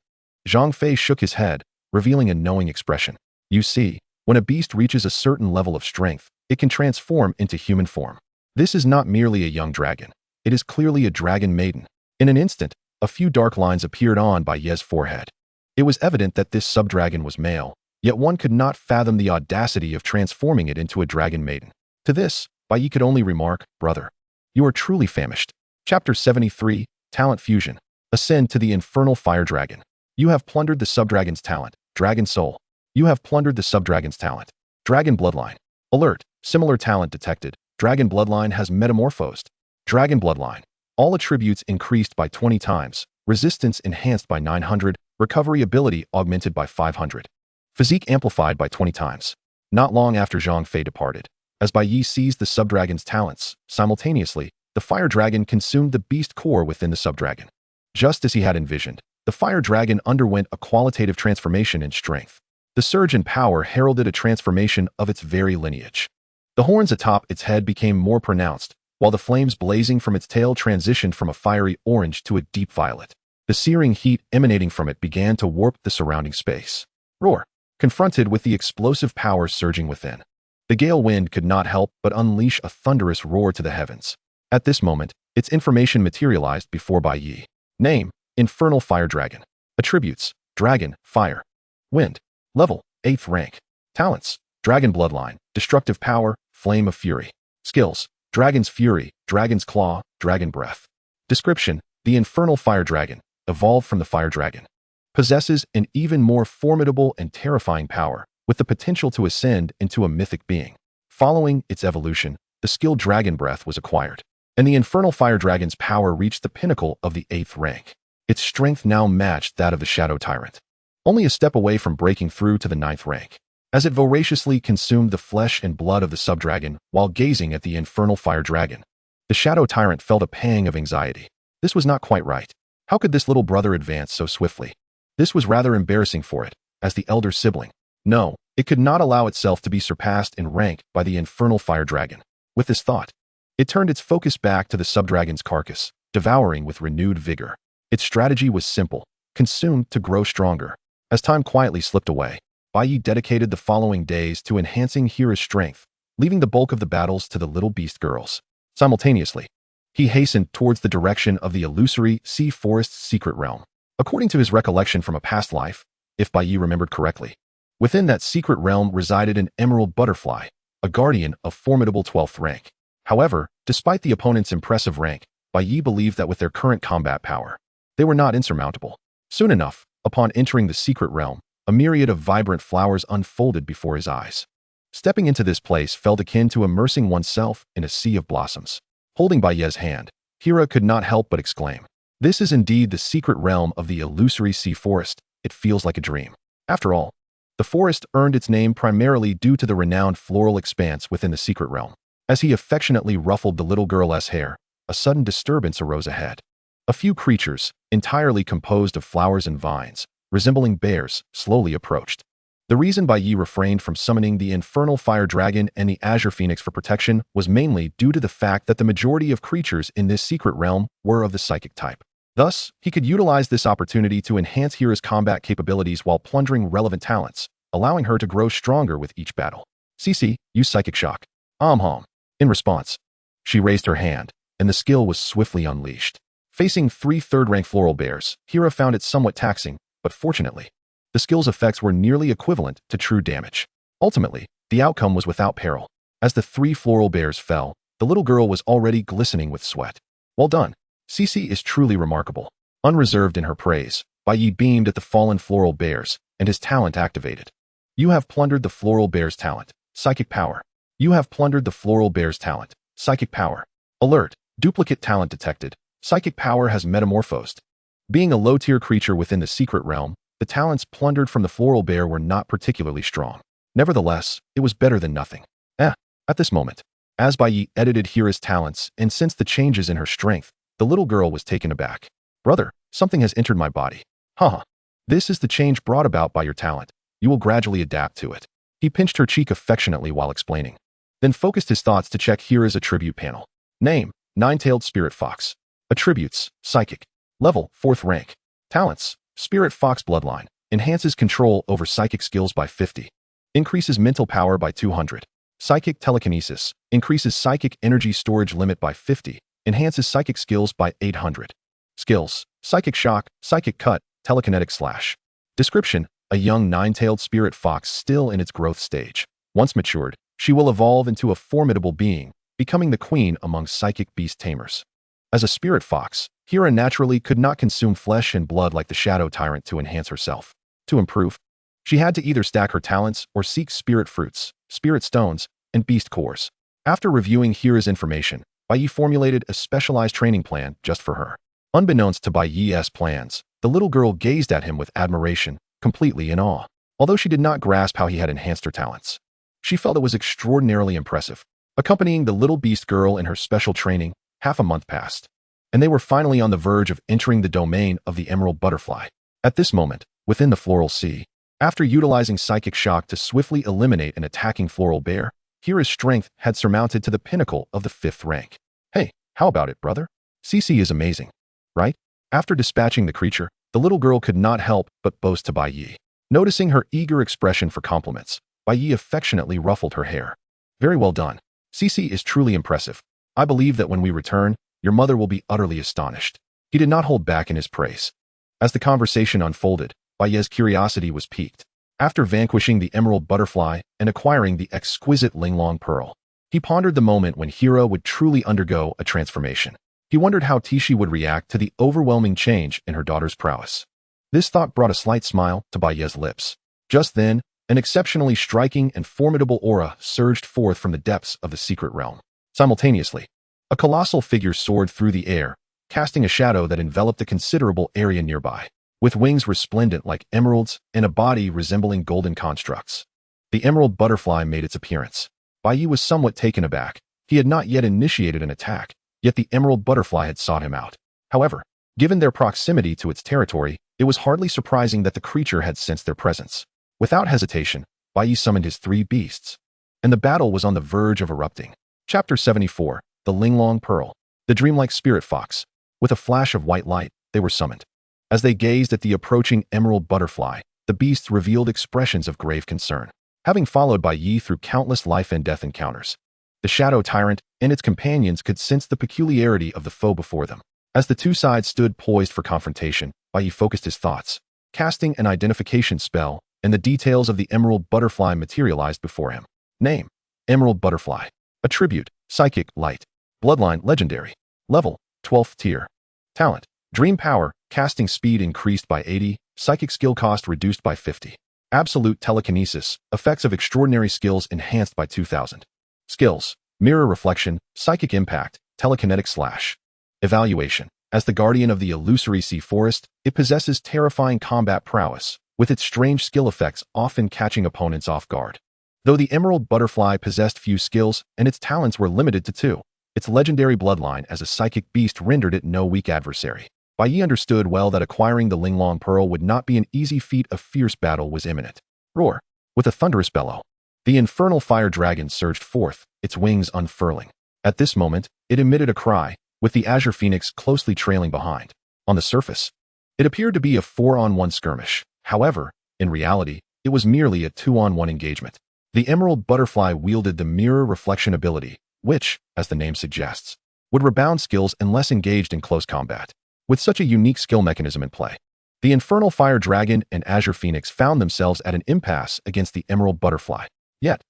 Zhang Fei shook his head, revealing a knowing expression. You see, when a beast reaches a certain level of strength, it can transform into human form. This is not merely a young dragon. It is clearly a dragon maiden. In an instant, a few dark lines appeared on Bai Ye's forehead. It was evident that this subdragon was male, yet one could not fathom the audacity of transforming it into a dragon maiden. To this, Bai Ye could only remark, brother, you are truly famished. Chapter 73, Talent Fusion. Ascend to the Infernal Fire Dragon. You have plundered the subdragon's talent, Dragon Soul. You have plundered the subdragon's talent. Dragon Bloodline. Alert, similar talent detected. Dragon Bloodline has metamorphosed. Dragon Bloodline. All attributes increased by 20 times. Resistance enhanced by 900. Recovery ability augmented by 500. Physique amplified by 20 times. Not long after Zhang Fei departed, as Bai Ye seized the subdragon's talents, simultaneously, the fire dragon consumed the beast core within the subdragon. Just as he had envisioned, the fire dragon underwent a qualitative transformation in strength. The surge in power heralded a transformation of its very lineage. The horns atop its head became more pronounced, while the flames blazing from its tail transitioned from a fiery orange to a deep violet. The searing heat emanating from it began to warp the surrounding space. Roar! Confronted with the explosive power surging within, the gale wind could not help but unleash a thunderous roar to the heavens. At this moment, its information materialized before Bai Ye. Name, Infernal Fire Dragon. Attributes, Dragon, Fire. Wind. Level, 8th rank. Talents, Dragon Bloodline, Destructive Power, Flame of Fury. Skills, Dragon's Fury, Dragon's Claw, Dragon Breath. Description, the Infernal Fire Dragon, evolved from the Fire Dragon. Possesses an even more formidable and terrifying power, with the potential to ascend into a mythic being. Following its evolution, the skill Dragon Breath was acquired, and the Infernal Fire Dragon's power reached the pinnacle of the 8th rank. Its strength now matched that of the Shadow Tyrant, only a step away from breaking through to the 9th rank. As it voraciously consumed the flesh and blood of the subdragon while gazing at the Infernal Fire Dragon, the Shadow Tyrant felt a pang of anxiety. This was not quite right. How could this little brother advance so swiftly? This was rather embarrassing for it, as the elder sibling. No, it could not allow itself to be surpassed in rank by the Infernal Fire Dragon. With this thought, it turned its focus back to the subdragon's carcass, devouring with renewed vigor. Its strategy was simple, consumed to grow stronger. As time quietly slipped away, Bai Ye dedicated the following days to enhancing Hira's strength, leaving the bulk of the battles to the little beast girls. Simultaneously, he hastened towards the direction of the illusory sea forest's secret realm. According to his recollection from a past life, if Bai Ye remembered correctly, within that secret realm resided an emerald butterfly, a guardian of formidable 12th rank. However, despite the opponent's impressive rank, Bai Ye believed that with their current combat power, they were not insurmountable. Soon enough, upon entering the secret realm, a myriad of vibrant flowers unfolded before his eyes. Stepping into this place felt akin to immersing oneself in a sea of blossoms. Holding Bai Ye's hand, Hira could not help but exclaim, "This is indeed the secret realm of the illusory sea forest. It feels like a dream." After all, the forest earned its name primarily due to the renowned floral expanse within the secret realm. As he affectionately ruffled the little girl's hair, a sudden disturbance arose ahead. A few creatures, entirely composed of flowers and vines, resembling bears, slowly approached. The reason Bai Ye refrained from summoning the Infernal Fire Dragon and the Azure Phoenix for protection was mainly due to the fact that the majority of creatures in this secret realm were of the psychic type. Thus, he could utilize this opportunity to enhance Hira's combat capabilities while plundering relevant talents, allowing her to grow stronger with each battle. CC, use Psychic Shock. Hom. In response, she raised her hand, and the skill was swiftly unleashed. Facing 3 third-rank floral bears, Hira found it somewhat taxing, but fortunately, the skill's effects were nearly equivalent to true damage. Ultimately, the outcome was without peril. As the 3 floral bears fell, the little girl was already glistening with sweat. Well done. Cece is truly remarkable. Unreserved in her praise, Bai Ye beamed at the fallen floral bears, and his talent activated. You have plundered the floral bear's talent. Psychic Power. You have plundered the floral bear's talent. Psychic Power. Alert. Duplicate talent detected. Psychic Power has metamorphosed. Being a low-tier creature within the secret realm, the talents plundered from the floral bear were not particularly strong. Nevertheless, it was better than nothing. At this moment, as Bai Ye edited Hira's talents and sensed the changes in her strength, the little girl was taken aback. Brother, something has entered my body. Haha. This is the change brought about by your talent. You will gradually adapt to it. He pinched her cheek affectionately while explaining. then focused his thoughts to check Hira's attribute panel. Name: Nine-Tailed Spirit Fox. Attributes: Psychic. Level: 4th rank. Talents: Spirit Fox Bloodline. Enhances control over psychic skills by 50. Increases mental power by 200. Psychic Telekinesis. Increases psychic energy storage limit by 50. Enhances psychic skills by 800. Skills: Psychic Shock, Psychic Cut, Telekinetic Slash. Description: a young nine-tailed spirit fox still in its growth stage. Once matured, she will evolve into a formidable being, becoming the queen among psychic beast tamers. As a spirit fox, Hira naturally could not consume flesh and blood like the Shadow Tyrant to enhance herself. To improve, she had to either stack her talents or seek spirit fruits, spirit stones, and beast cores. After reviewing Hira's information, Bai Ye formulated a specialized training plan just for her. Unbeknownst to Bai Ye's plans, the little girl gazed at him with admiration, completely in awe. Although she did not grasp how he had enhanced her talents, she felt it was extraordinarily impressive. Accompanying the little beast girl in her special training, half a month passed, and they were finally on the verge of entering the domain of the emerald butterfly. At this moment, within the floral sea, after utilizing psychic shock to swiftly eliminate an attacking floral bear, Hira's strength had surmounted to the pinnacle of the 5th rank. Hey, how about it, brother? CC is amazing, right? After dispatching the creature, the little girl could not help but boast to Bai Ye. Noticing her eager expression for compliments, Bai Ye affectionately ruffled her hair. Very well done. CC is truly impressive. I believe that when we return, your mother will be utterly astonished. He did not hold back in his praise. As the conversation unfolded, Bai Ye's curiosity was piqued. After vanquishing the emerald butterfly and acquiring the exquisite Linglong pearl, he pondered the moment when Hira would truly undergo a transformation. He wondered how Tishi would react to the overwhelming change in her daughter's prowess. This thought brought a slight smile to Bai Ye's lips. Just then, an exceptionally striking and formidable aura surged forth from the depths of the secret realm. Simultaneously, a colossal figure soared through the air, casting a shadow that enveloped a considerable area nearby. With wings resplendent like emeralds and a body resembling golden constructs, the emerald butterfly made its appearance. Bai Ye was somewhat taken aback. He had not yet initiated an attack, yet the emerald butterfly had sought him out. However, given their proximity to its territory, it was hardly surprising that the creature had sensed their presence. Without hesitation, Bai Ye summoned his 3 beasts, and the battle was on the verge of erupting. Chapter 74, The Linglong Pearl. The dreamlike spirit fox. With a flash of white light, they were summoned. As they gazed at the approaching emerald butterfly, the beasts revealed expressions of grave concern. Having followed Bai Ye through countless life and death encounters, the Shadow Tyrant and its companions could sense the peculiarity of the foe before them. As the two sides stood poised for confrontation, Bai Ye focused his thoughts, casting an identification spell, and the details of the emerald butterfly materialized before him. Name: Emerald Butterfly. Attribute: Psychic Light. Bloodline: Legendary. Level: 12th tier. Talent: Dream Power. Casting speed increased by 80. Psychic skill cost reduced by 50. Absolute Telekinesis. Effects of extraordinary skills enhanced by 2000. Skills: Mirror Reflection, Psychic Impact, Telekinetic Slash. Evaluation: as the guardian of the illusory sea forest, it possesses terrifying combat prowess, with its strange skill effects often catching opponents off guard. Though the emerald butterfly possessed few skills and its talents were limited to 2, its legendary bloodline as a psychic beast rendered it no weak adversary. Bai Ye understood well that acquiring the Linglong Pearl would not be an easy feat. A fierce battle was imminent. Roar! With a thunderous bellow, the infernal fire dragon surged forth, its wings unfurling. At this moment, it emitted a cry, with the azure phoenix closely trailing behind. On the surface, it appeared to be a 4-on-1 skirmish. However, in reality, it was merely a 2-on-1 engagement. The emerald butterfly wielded the mirror reflection ability, which, as the name suggests, would rebound skills unless engaged in close combat. With such a unique skill mechanism in play, the infernal fire dragon and azure phoenix found themselves at an impasse against the emerald butterfly. Yet,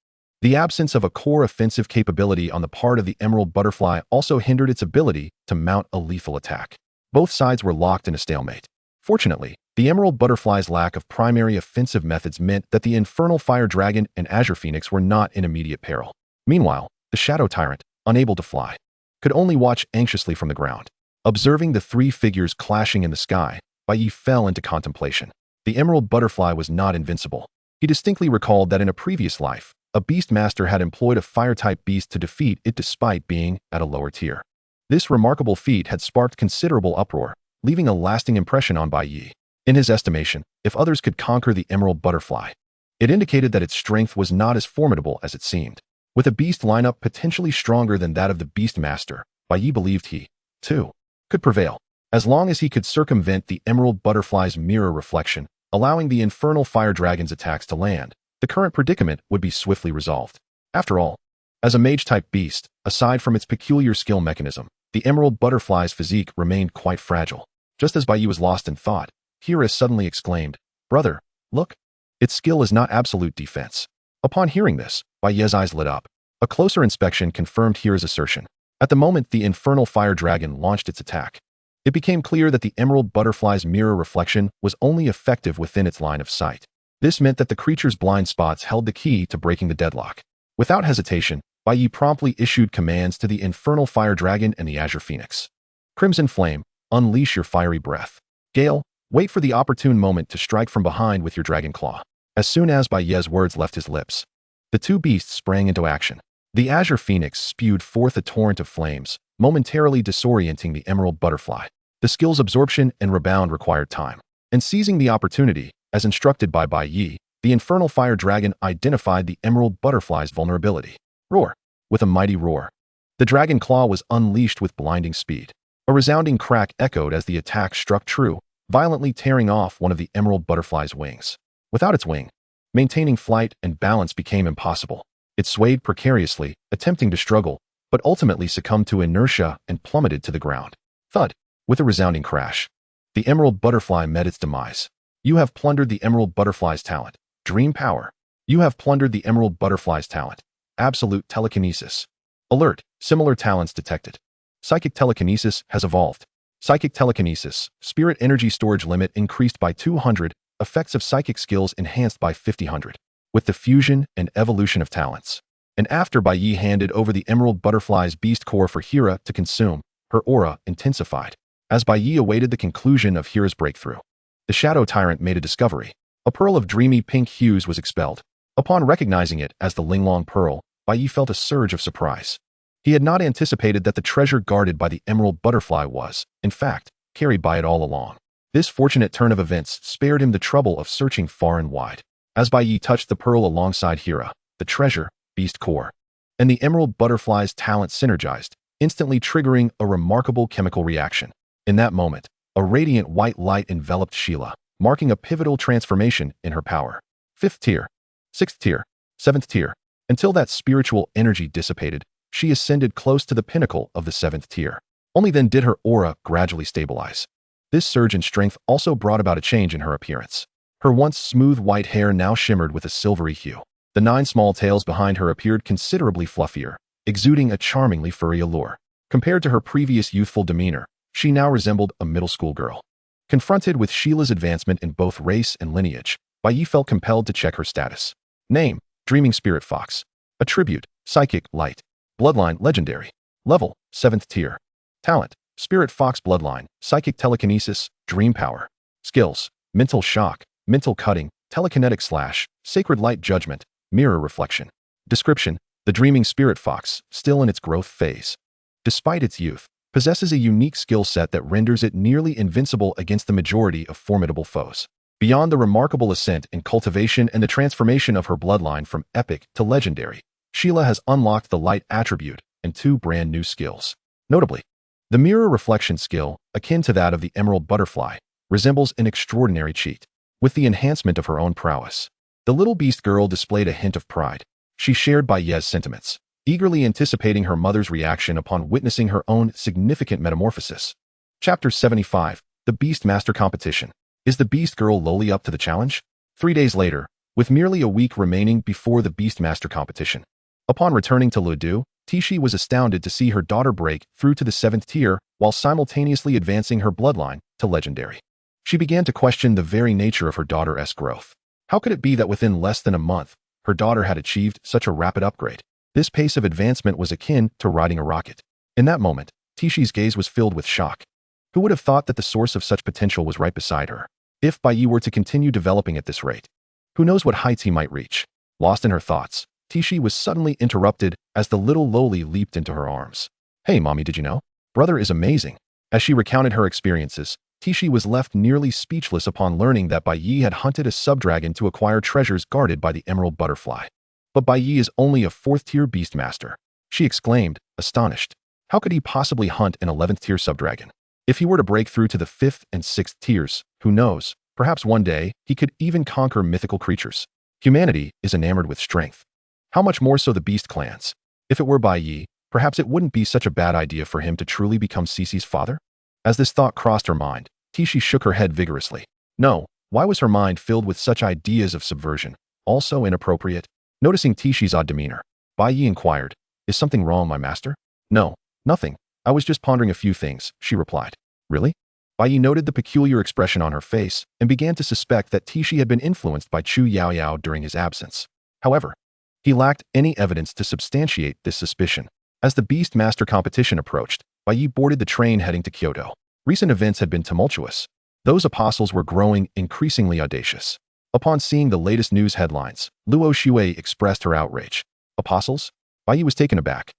the absence of a core offensive capability on the part of the emerald butterfly also hindered its ability to mount a lethal attack. Both sides were locked in a stalemate. Fortunately, the emerald butterfly's lack of primary offensive methods meant that the infernal fire dragon and azure phoenix were not in immediate peril. Meanwhile, the Shadow Tyrant, unable to fly, could only watch anxiously from the ground. Observing the 3 figures clashing in the sky, Bai Ye fell into contemplation. The emerald butterfly was not invincible. He distinctly recalled that in a previous life, a beast master had employed a fire-type beast to defeat it despite being at a lower tier. This remarkable feat had sparked considerable uproar, leaving a lasting impression on Bai Ye. In his estimation, if others could conquer the emerald butterfly, it indicated that its strength was not as formidable as it seemed. With a beast lineup potentially stronger than that of the Beast Master, Bai Ye believed he, too, could prevail, as long as he could circumvent the Emerald Butterfly's mirror reflection, allowing the Infernal Fire Dragon's attacks to land. The current predicament would be swiftly resolved. After all, as a mage-type beast, aside from its peculiar skill mechanism, the Emerald Butterfly's physique remained quite fragile. Just as Bai Ye was lost in thought, Hira suddenly exclaimed, "Brother, look! Its skill is not absolute defense." Upon hearing this, Bai Ye's eyes lit up. A closer inspection confirmed Hira's assertion. At the moment the Infernal Fire Dragon launched its attack, it became clear that the Emerald Butterfly's mirror reflection was only effective within its line of sight. This meant that the creature's blind spots held the key to breaking the deadlock. Without hesitation, Bai Ye promptly issued commands to the Infernal Fire Dragon and the Azure Phoenix. Crimson Flame, unleash your fiery breath. Gale, wait for the opportune moment to strike from behind with your dragon claw. As soon as Bai Ye's words left his lips, the two beasts sprang into action. The Azure Phoenix spewed forth a torrent of flames, momentarily disorienting the Emerald Butterfly. The skill's absorption and rebound required time. And seizing the opportunity, as instructed by Bai Ye, the Infernal Fire Dragon identified the Emerald Butterfly's vulnerability. Roar! With a mighty roar, the dragon claw was unleashed with blinding speed. A resounding crack echoed as the attack struck true, violently tearing off one of the Emerald Butterfly's wings. Without its wing, maintaining flight and balance became impossible. It swayed precariously, attempting to struggle, but ultimately succumbed to inertia and plummeted to the ground. Thud! With a resounding crash, the Emerald Butterfly met its demise. You have plundered the Emerald Butterfly's talent. Dream power. You have plundered the Emerald Butterfly's talent. Absolute telekinesis. Alert! Similar talents detected. Psychic telekinesis has evolved. Psychic telekinesis. Spirit energy storage limit increased by 200. Effects of psychic skills enhanced by 50. With the fusion and evolution of talents. And after Bai Ye handed over the Emerald Butterfly's beast core for Hira to consume, her aura intensified. As Bai Ye awaited the conclusion of Hira's breakthrough, the Shadow Tyrant made a discovery. A pearl of dreamy pink hues was expelled. Upon recognizing it as the Linglong Pearl, Bai Ye felt a surge of surprise. He had not anticipated that the treasure guarded by the Emerald Butterfly was, in fact, carried by it all along. This fortunate turn of events spared him the trouble of searching far and wide. As Bai Ye touched the pearl alongside Hira, the treasure, beast core, and the Emerald Butterfly's talent synergized, instantly triggering a remarkable chemical reaction. In that moment, a radiant white light enveloped Sheila, marking a pivotal transformation in her power. 5th tier, 6th tier, 7th tier. Until that spiritual energy dissipated, she ascended close to the pinnacle of the 7th tier. Only then did her aura gradually stabilize. This surge in strength also brought about a change in her appearance. Her once smooth white hair now shimmered with a silvery hue. The 9 small tails behind her appeared considerably fluffier, exuding a charmingly furry allure. Compared to her previous youthful demeanor, she now resembled a middle school girl. Confronted with Sheila's advancement in both race and lineage, Bai Ye felt compelled to check her status. Name: Dreaming Spirit Fox. Attribute: Psychic Light. Bloodline: Legendary. Level: 7th tier. Talent: Spirit Fox Bloodline, Psychic Telekinesis, Dream Power. Skills: Mental Shock, Mental Cutting, Telekinetic Slash, Sacred Light Judgment, Mirror Reflection. Description: The Dreaming Spirit Fox, still in its growth phase, despite its youth, possesses a unique skill set that renders it nearly invincible against the majority of formidable foes. Beyond the remarkable ascent in cultivation and the transformation of her bloodline from epic to legendary, Sheila has unlocked the light attribute and 2 brand new skills. Notably, the mirror reflection skill, akin to that of the Emerald Butterfly, resembles an extraordinary cheat. With the enhancement of her own prowess, the little beast girl displayed a hint of pride. She shared Bai Ye's sentiments, eagerly anticipating her mother's reaction upon witnessing her own significant metamorphosis. Chapter 75, The Beast Master Competition. Is the beast girl Loli up to the challenge? 3 days later, with merely a week remaining before the Beast Master competition. Upon returning to Ludu, Tishi was astounded to see her daughter break through to the 7th tier while simultaneously advancing her bloodline to legendary. She began to question the very nature of her daughter's growth. How could it be that within less than a month, her daughter had achieved such a rapid upgrade? This pace of advancement was akin to riding a rocket. In that moment, Tishi's gaze was filled with shock. Who would have thought that the source of such potential was right beside her? If Bai Ye were to continue developing at this rate, who knows what heights he might reach? Lost in her thoughts, Tishi was suddenly interrupted as the little Loli leaped into her arms. Hey mommy, did you know? Brother is amazing. As she recounted her experiences, Tishi was left nearly speechless upon learning that Bai Ye had hunted a subdragon to acquire treasures guarded by the Emerald Butterfly. But Bai Ye is only a 4th-tier Beastmaster, she exclaimed, astonished. How could he possibly hunt an 11th-tier subdragon? If he were to break through to the 5th and 6th tiers, who knows, perhaps one day he could even conquer mythical creatures. Humanity is enamored with strength. How much more so the beast clans? If it were Bai Ye, perhaps it wouldn't be such a bad idea for him to truly become Cece's father? As this thought crossed her mind, Tishi shook her head vigorously. No, why was her mind filled with such ideas of subversion, also inappropriate? Noticing Tishi's odd demeanor, Bai Ye inquired, "Is something wrong, my master?" "No, nothing. I was just pondering a few things," she replied. "Really?" Bai Ye noted the peculiar expression on her face and began to suspect that Tishi had been influenced by Chu Yaoyao during his absence. However, he lacked any evidence to substantiate this suspicion. As the Beast Master competition approached, Bai Ye boarded the train heading to Kyoto. Recent events had been tumultuous. Those apostles were growing increasingly audacious. Upon seeing the latest news headlines, Luo Xue expressed her outrage. Apostles? Bai Ye was taken aback.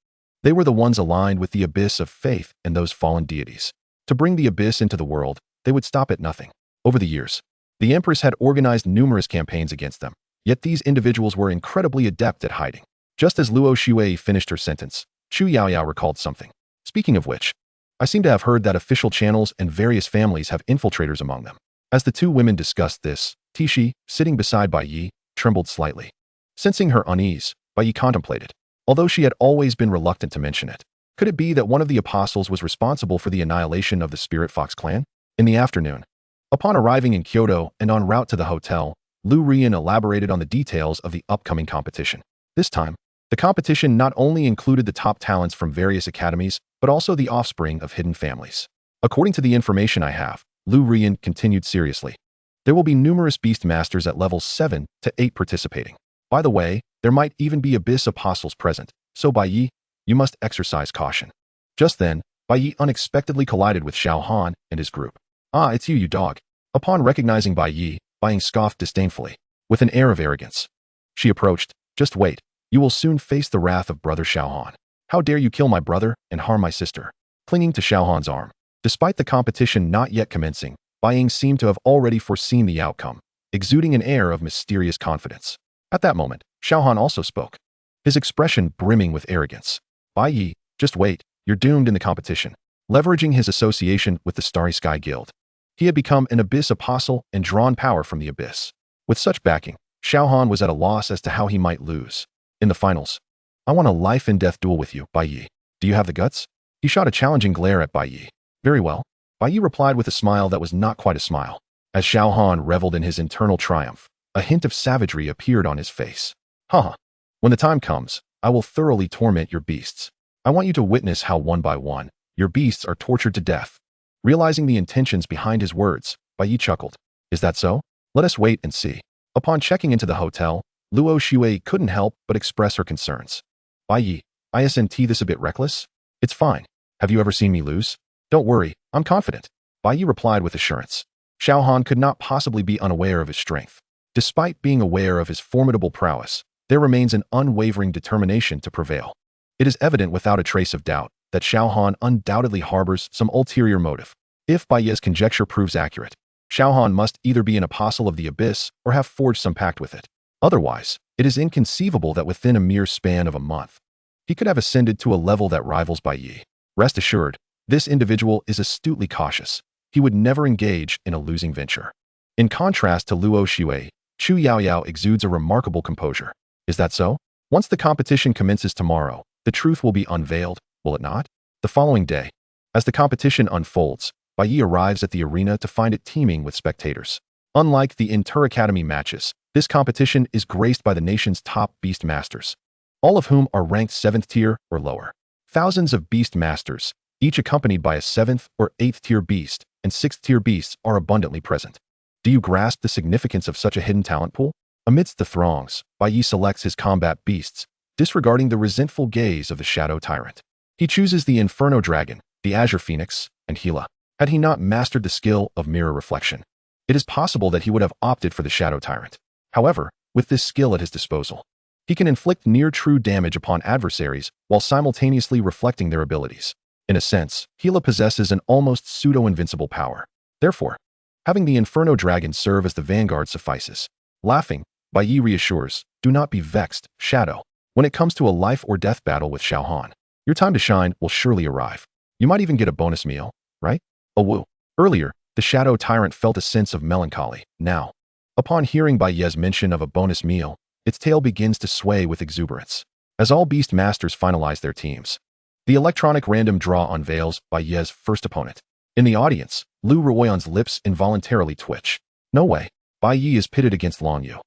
They were the ones aligned with the abyss of faith and those fallen deities. To bring the abyss into the world, they would stop at nothing. Over the years, the Empress had organized numerous campaigns against them, yet these individuals were incredibly adept at hiding. Just as Luo Xue finished her sentence, Chu Yaoyao recalled something. Speaking of which, I seem to have heard that official channels and various families have infiltrators among them. As the two women discussed this, Tishi, sitting beside Bai Ye, trembled slightly. Sensing her unease, Bai Ye contemplated. Although she had always been reluctant to mention it, could it be that one of the apostles was responsible for the annihilation of the Spirit Fox clan? In the afternoon, upon arriving in Kyoto and en route to the hotel, Lu Rian elaborated on the details of the upcoming competition. This time, the competition not only included the top talents from various academies, but also the offspring of hidden families. According to the information I have, Lu Rian continued seriously, there will be numerous beast masters at levels 7 to 8 participating. By the way, there might even be abyss apostles present, so Bai Ye, you must exercise caution. Just then, Bai Ye unexpectedly collided with Xiao Han and his group. Ah, it's you dog. Upon recognizing Bai Ye, Bai Ye scoffed disdainfully, with an air of arrogance. She approached. Just wait, you will soon face the wrath of brother Xiao Han. How dare you kill my brother and harm my sister? Clinging to Xiao Han's arm. Despite the competition not yet commencing, Bai Ye seemed to have already foreseen the outcome, exuding an air of mysterious confidence. At that moment, Xiao Han also spoke, his expression brimming with arrogance. Bai Ye, just wait, you're doomed in the competition. Leveraging his association with the Starry Sky Guild, he had become an abyss apostle and drawn power from the abyss. With such backing, Xiao Han was at a loss as to how he might lose. In the finals, I want a life-and-death duel with you, Bai Ye. Do you have the guts? He shot a challenging glare at Bai Ye. Very well. Bai Ye replied with a smile that was not quite a smile. As Xiao Han reveled in his internal triumph, a hint of savagery appeared on his face. Haha. When the time comes, I will thoroughly torment your beasts. I want you to witness how one by one, your beasts are tortured to death. Realizing the intentions behind his words, Bai Ye chuckled. Is that so? Let us wait and see. Upon checking into the hotel, Luo Xue couldn't help but express her concerns. Bai Ye, isn't this a bit reckless? It's fine. Have you ever seen me lose? Don't worry, I'm confident. Bai Ye replied with assurance. Xiao Han could not possibly be unaware of his strength. Despite being aware of his formidable prowess, there remains an unwavering determination to prevail. It is evident without a trace of doubt that Xiao Han undoubtedly harbors some ulterior motive. If Bai Ye's conjecture proves accurate, Xiao Han must either be an apostle of the abyss or have forged some pact with it. Otherwise, it is inconceivable that within a mere span of a month, he could have ascended to a level that rivals Bai Ye. Rest assured, this individual is astutely cautious. He would never engage in a losing venture. In contrast to Luo Xue, Chu Yaoyao exudes a remarkable composure. Is that so? Once the competition commences tomorrow, the truth will be unveiled, will it not? The following day, as the competition unfolds, Bai Ye arrives at the arena to find it teeming with spectators. Unlike the inter-academy matches, this competition is graced by the nation's top beast masters, all of whom are ranked 7th tier or lower. Thousands of beast masters, each accompanied by a 7th or 8th tier beast, and 6th tier beasts are abundantly present. Do you grasp the significance of such a hidden talent pool? Amidst the throngs, Bai Ye selects his combat beasts, disregarding the resentful gaze of the Shadow Tyrant. He chooses the Inferno Dragon, the Azure Phoenix, and Gila. Had he not mastered the skill of mirror reflection, it is possible that he would have opted for the Shadow Tyrant. However, with this skill at his disposal, he can inflict near-true damage upon adversaries while simultaneously reflecting their abilities. In a sense, Gila possesses an almost pseudo-invincible power. Therefore, having the Inferno Dragon serve as the vanguard suffices. Laughing, Bai Ye reassures, do not be vexed, Shadow. When it comes to a life or death battle with Xiao Han, your time to shine will surely arrive. You might even get a bonus meal, right? Oh woo. Earlier, the Shadow Tyrant felt a sense of melancholy. Now, upon hearing Bai Ye's mention of a bonus meal, its tail begins to sway with exuberance. As all Beast Masters finalize their teams, the electronic random draw unveils Bai Ye's first opponent. In the audience, Lu Ruoyan's lips involuntarily twitch. No way. Bai Ye is pitted against Long Yu,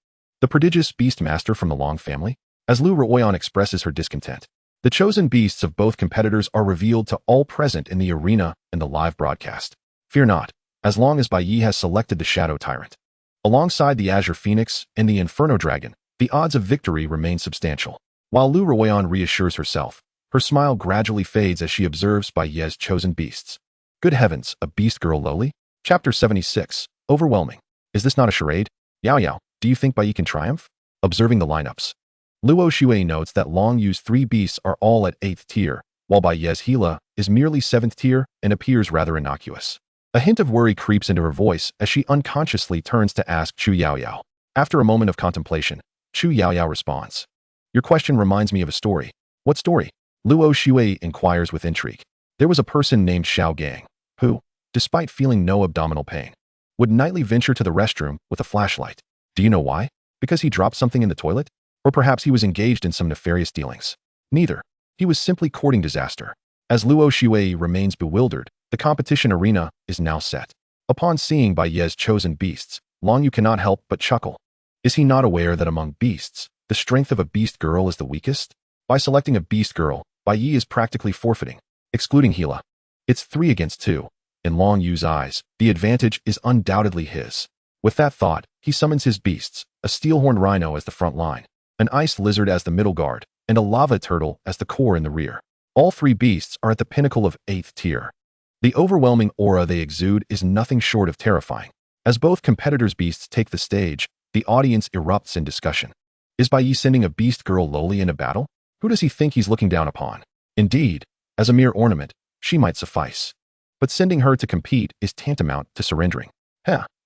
the prodigious Beast Master from the Long family. As Lu Ruoyan expresses her discontent, the chosen beasts of both competitors are revealed to all present in the arena and the live broadcast. Fear not, as long as Bai Ye has selected the Shadow Tyrant. Alongside the Azure Phoenix and the Inferno Dragon, the odds of victory remain substantial. While Lu Ruoyan reassures herself, her smile gradually fades as she observes Bai Ye's chosen beasts. Good heavens, a beast girl lowly? Chapter 76. Overwhelming. Is this not a charade? Yao Yao, do you think Bai Ye can triumph? Observing the lineups, Luo Shui notes that Long Yu's 3 beasts are all at 8th tier, while Bai Ye's Gila is merely 7th tier and appears rather innocuous. A hint of worry creeps into her voice as she unconsciously turns to ask Chu Yao Yao. After a moment of contemplation, Chu Yao Yao responds, your question reminds me of a story. What story? Luo Shui inquires with intrigue. There was a person named Xiao Gang, who, despite feeling no abdominal pain, would nightly venture to the restroom with a flashlight. Do you know why? Because he dropped something in the toilet? Or perhaps he was engaged in some nefarious dealings. Neither. He was simply courting disaster. As Luo Shui remains bewildered, the competition arena is now set. Upon seeing Bai Ye's chosen beasts, Long Yu cannot help but chuckle. Is he not aware that among beasts, the strength of a beast girl is the weakest? By selecting a beast girl, Bai Ye is practically forfeiting, excluding Gila. It's 3 against 2. In Long Yu's eyes, the advantage is undoubtedly his. With that thought, he summons his beasts, a steel-horned rhino as the front line, an ice lizard as the middle guard, and a lava turtle as the core in the rear. All 3 beasts are at the pinnacle of 8th tier. The overwhelming aura they exude is nothing short of terrifying. As both competitors' beasts take the stage, the audience erupts in discussion. Is Bai Ye sending a beast girl lowly into battle? Who does he think he's looking down upon? Indeed, as a mere ornament, she might suffice. But sending her to compete is tantamount to surrendering.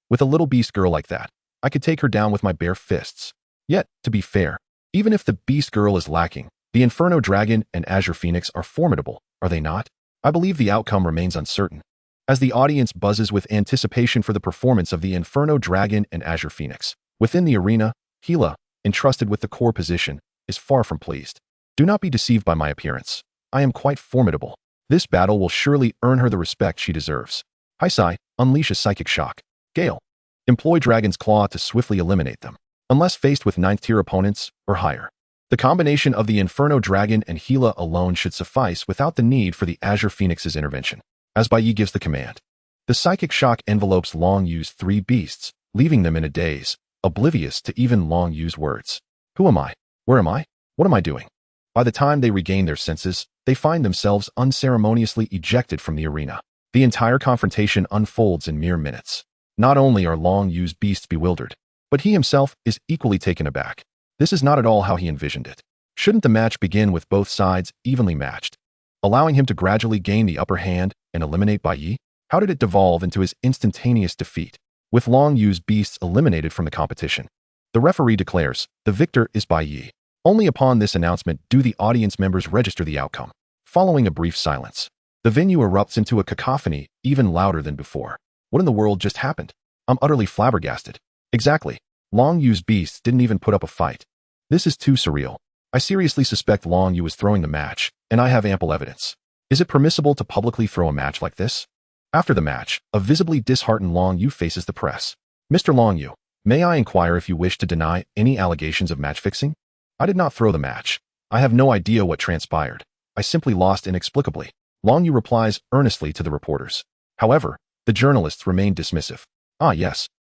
With a little beast girl like that, I could take her down with my bare fists. Yet, to be fair, even if the beast girl is lacking, the Inferno Dragon and Azure Phoenix are formidable, are they not? I believe the outcome remains uncertain. As the audience buzzes with anticipation for the performance of the Inferno Dragon and Azure Phoenix, within the arena, Gila, entrusted with the core position, is far from pleased. Do not be deceived by my appearance. I am quite formidable. This battle will surely earn her the respect she deserves. Heisai, unleash a psychic shock. Gale, employ Dragon's Claw to swiftly eliminate them, unless faced with 9th tier opponents or higher. The combination of the Inferno Dragon and Gila alone should suffice without the need for the Azure Phoenix's intervention. As Bai Ye gives the command, the psychic shock envelopes Long Yu's 3 beasts, leaving them in a daze, oblivious to even Long Yu's words. Who am I? Where am I? What am I doing? By the time they regain their senses, they find themselves unceremoniously ejected from the arena. The entire confrontation unfolds in mere minutes. Not only are Long Yu's beasts bewildered, but he himself is equally taken aback. This is not at all how he envisioned it. Shouldn't the match begin with both sides evenly matched, allowing him to gradually gain the upper hand and eliminate Bai Ye? How did it devolve into his instantaneous defeat? With Long Yu's beasts eliminated from the competition, the referee declares, the victor is Bai Ye. Only upon this announcement do the audience members register the outcome. Following a brief silence, the venue erupts into a cacophony even louder than before. What in the world just happened? I'm utterly flabbergasted. Exactly. Long Yu's beasts didn't even put up a fight. This is too surreal. I seriously suspect Long Yu is throwing the match, and I have ample evidence. Is it permissible to publicly throw a match like this? After the match, a visibly disheartened Long Yu faces the press. Mr. Long Yu, may I inquire if you wish to deny any allegations of match fixing? I did not throw the match. I have no idea what transpired. I simply lost inexplicably. Long Yu replies earnestly to the reporters. However, the journalists remain dismissive.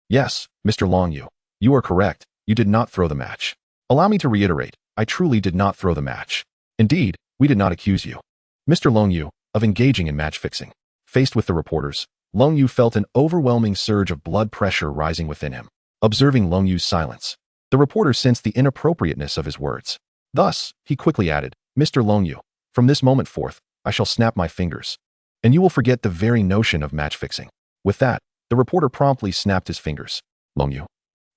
Yes, Mr. Long Yu, you are correct. You did not throw the match. Allow me to reiterate, I truly did not throw the match. Indeed, we did not accuse you, Mr. Long Yu, of engaging in match fixing. Faced with the reporters, Long Yu felt an overwhelming surge of blood pressure rising within him. Observing Long Yu's silence, the reporter sensed the inappropriateness of his words. Thus, he quickly added, Mr. Long Yu, from this moment forth, I shall snap my fingers, and you will forget the very notion of match fixing. With that, the reporter promptly snapped his fingers. Long Yu.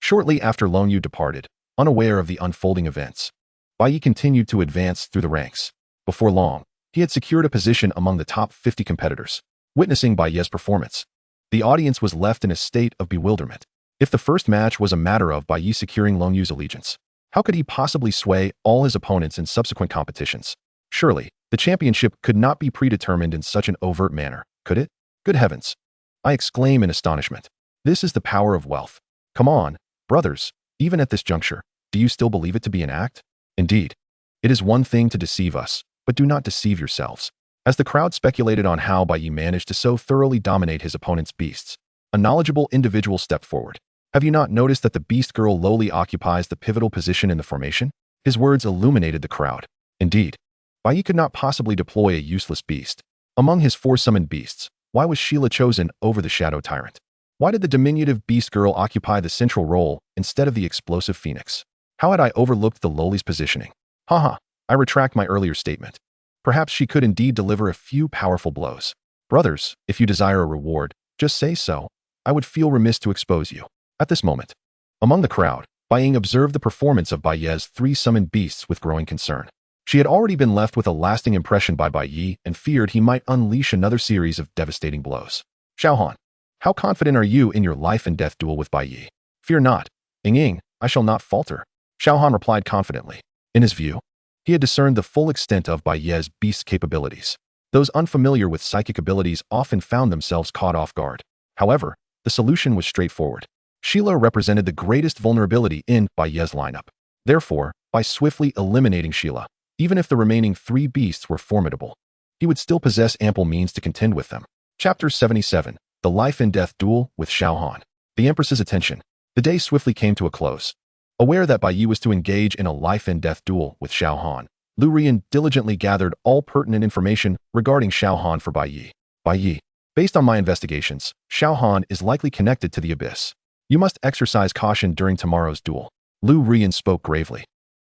Shortly after Long Yu departed, unaware of the unfolding events. Bai Ye continued to advance through the ranks. Before long, he had secured a position among the top 50 competitors. Witnessing Bai Ye's performance, the audience was left in a state of bewilderment. If the first match was a matter of Bai Ye securing Long Yu's allegiance, how could he possibly sway all his opponents in subsequent competitions? Surely, the championship could not be predetermined in such an overt manner, could it? Good heavens! I exclaim in astonishment. This is the power of wealth. Come on, brothers, even at this juncture, do you still believe it to be an act? Indeed, it is one thing to deceive us, but do not deceive yourselves. As the crowd speculated on how Bai Ye managed to so thoroughly dominate his opponent's beasts, a knowledgeable individual stepped forward. Have you not noticed that the beast girl lowly occupies the pivotal position in the formation? His words illuminated the crowd. Indeed, Bai Ye could not possibly deploy a useless beast. Among his 4 summoned beasts, why was Sheila chosen over the Shadow Tyrant? Why did the diminutive beast girl occupy the central role instead of the explosive phoenix? How had I overlooked the lowly's positioning? Haha, I retract my earlier statement. Perhaps she could indeed deliver a few powerful blows. Brothers, if you desire a reward, just say so. I would feel remiss to expose you. At this moment, among the crowd, Bai Ye observed the performance of Bai Ye's 3 summoned beasts with growing concern. She had already been left with a lasting impression by Bai Ye and feared he might unleash another series of devastating blows. Xiaohan, how confident are you in your life and death duel with Bai Ye? Fear not. Ying, I shall not falter. Xiaohan replied confidently. In his view, he had discerned the full extent of Bai Ye's beast capabilities. Those unfamiliar with psychic abilities often found themselves caught off guard. However, the solution was straightforward. Sheila represented the greatest vulnerability in Bai Ye's lineup. Therefore, by swiftly eliminating Sheila, even if the remaining 3 beasts were formidable, he would still possess ample means to contend with them. Chapter 77, The Life and Death Duel with Xiaohan. The Empress's attention. The day swiftly came to a close. Aware that Bai Ye was to engage in a life and death duel with Xiaohan, Lu Rian diligently gathered all pertinent information regarding Xiaohan for Bai Ye. Bai Ye, based on my investigations, Xiaohan is likely connected to the Abyss. You must exercise caution during tomorrow's duel. Lu Rian spoke gravely.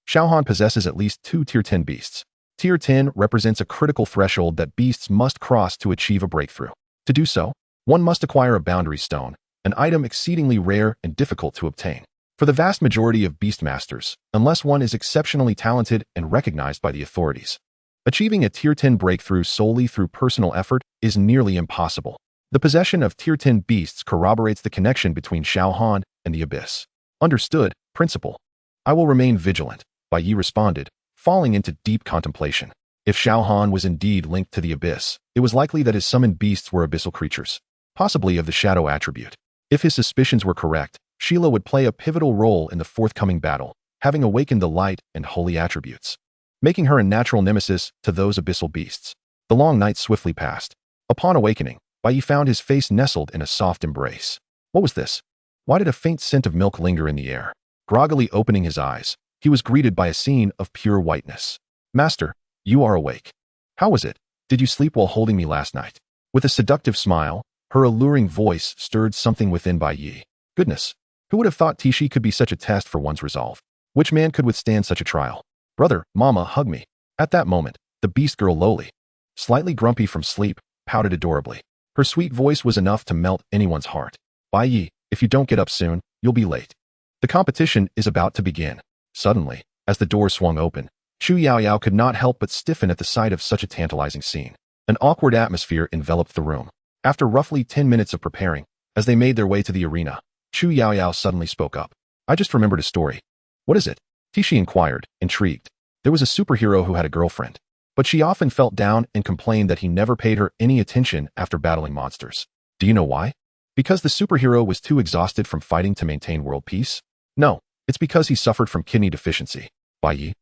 Xiaohan possesses at least 2 Tier 10 beasts. Tier 10 represents a critical threshold that beasts must cross to achieve a breakthrough. To do so, one must acquire a boundary stone, an item exceedingly rare and difficult to obtain. For the vast majority of beastmasters, unless one is exceptionally talented and recognized by the authorities, achieving a Tier 10 breakthrough solely through personal effort is nearly impossible. The possession of Tier 10 beasts corroborates the connection between Xiaohan and the Abyss. Understood, Principal. I will remain vigilant, Bai Ye responded, falling into deep contemplation. If Xiaohan was indeed linked to the Abyss, it was likely that his summoned beasts were abyssal creatures, possibly of the shadow attribute. If his suspicions were correct, Sheila would play a pivotal role in the forthcoming battle, having awakened the light and holy attributes, making her a natural nemesis to those abyssal beasts. The long night swiftly passed. Upon awakening, Bai Ye found his face nestled in a soft embrace. What was this? Why did a faint scent of milk linger in the air? Groggily opening his eyes, he was greeted by a scene of pure whiteness. Master, you are awake. How was it? Did you sleep while holding me last night? With a seductive smile, her alluring voice stirred something within Bai Ye. Goodness, who would have thought Tishi could be such a test for one's resolve? Which man could withstand such a trial? Brother, mama, hug me. At that moment, the beast girl lowly, slightly grumpy from sleep, pouted adorably. Her sweet voice was enough to melt anyone's heart. Bai Ye, if you don't get up soon, you'll be late. The competition is about to begin. Suddenly, as the door swung open, Chu Yaoyao could not help but stiffen at the sight of such a tantalizing scene. An awkward atmosphere enveloped the room. After roughly 10 minutes of preparing, as they made their way to the arena, Chu Yaoyao suddenly spoke up. I just remembered a story. What is it? Tishi inquired, intrigued. There was a superhero who had a girlfriend, but she often felt down and complained that he never paid her any attention after battling monsters. Do you know why? Because the superhero was too exhausted from fighting to maintain world peace? No, it's because he suffered from kidney deficiency. Bai Ye,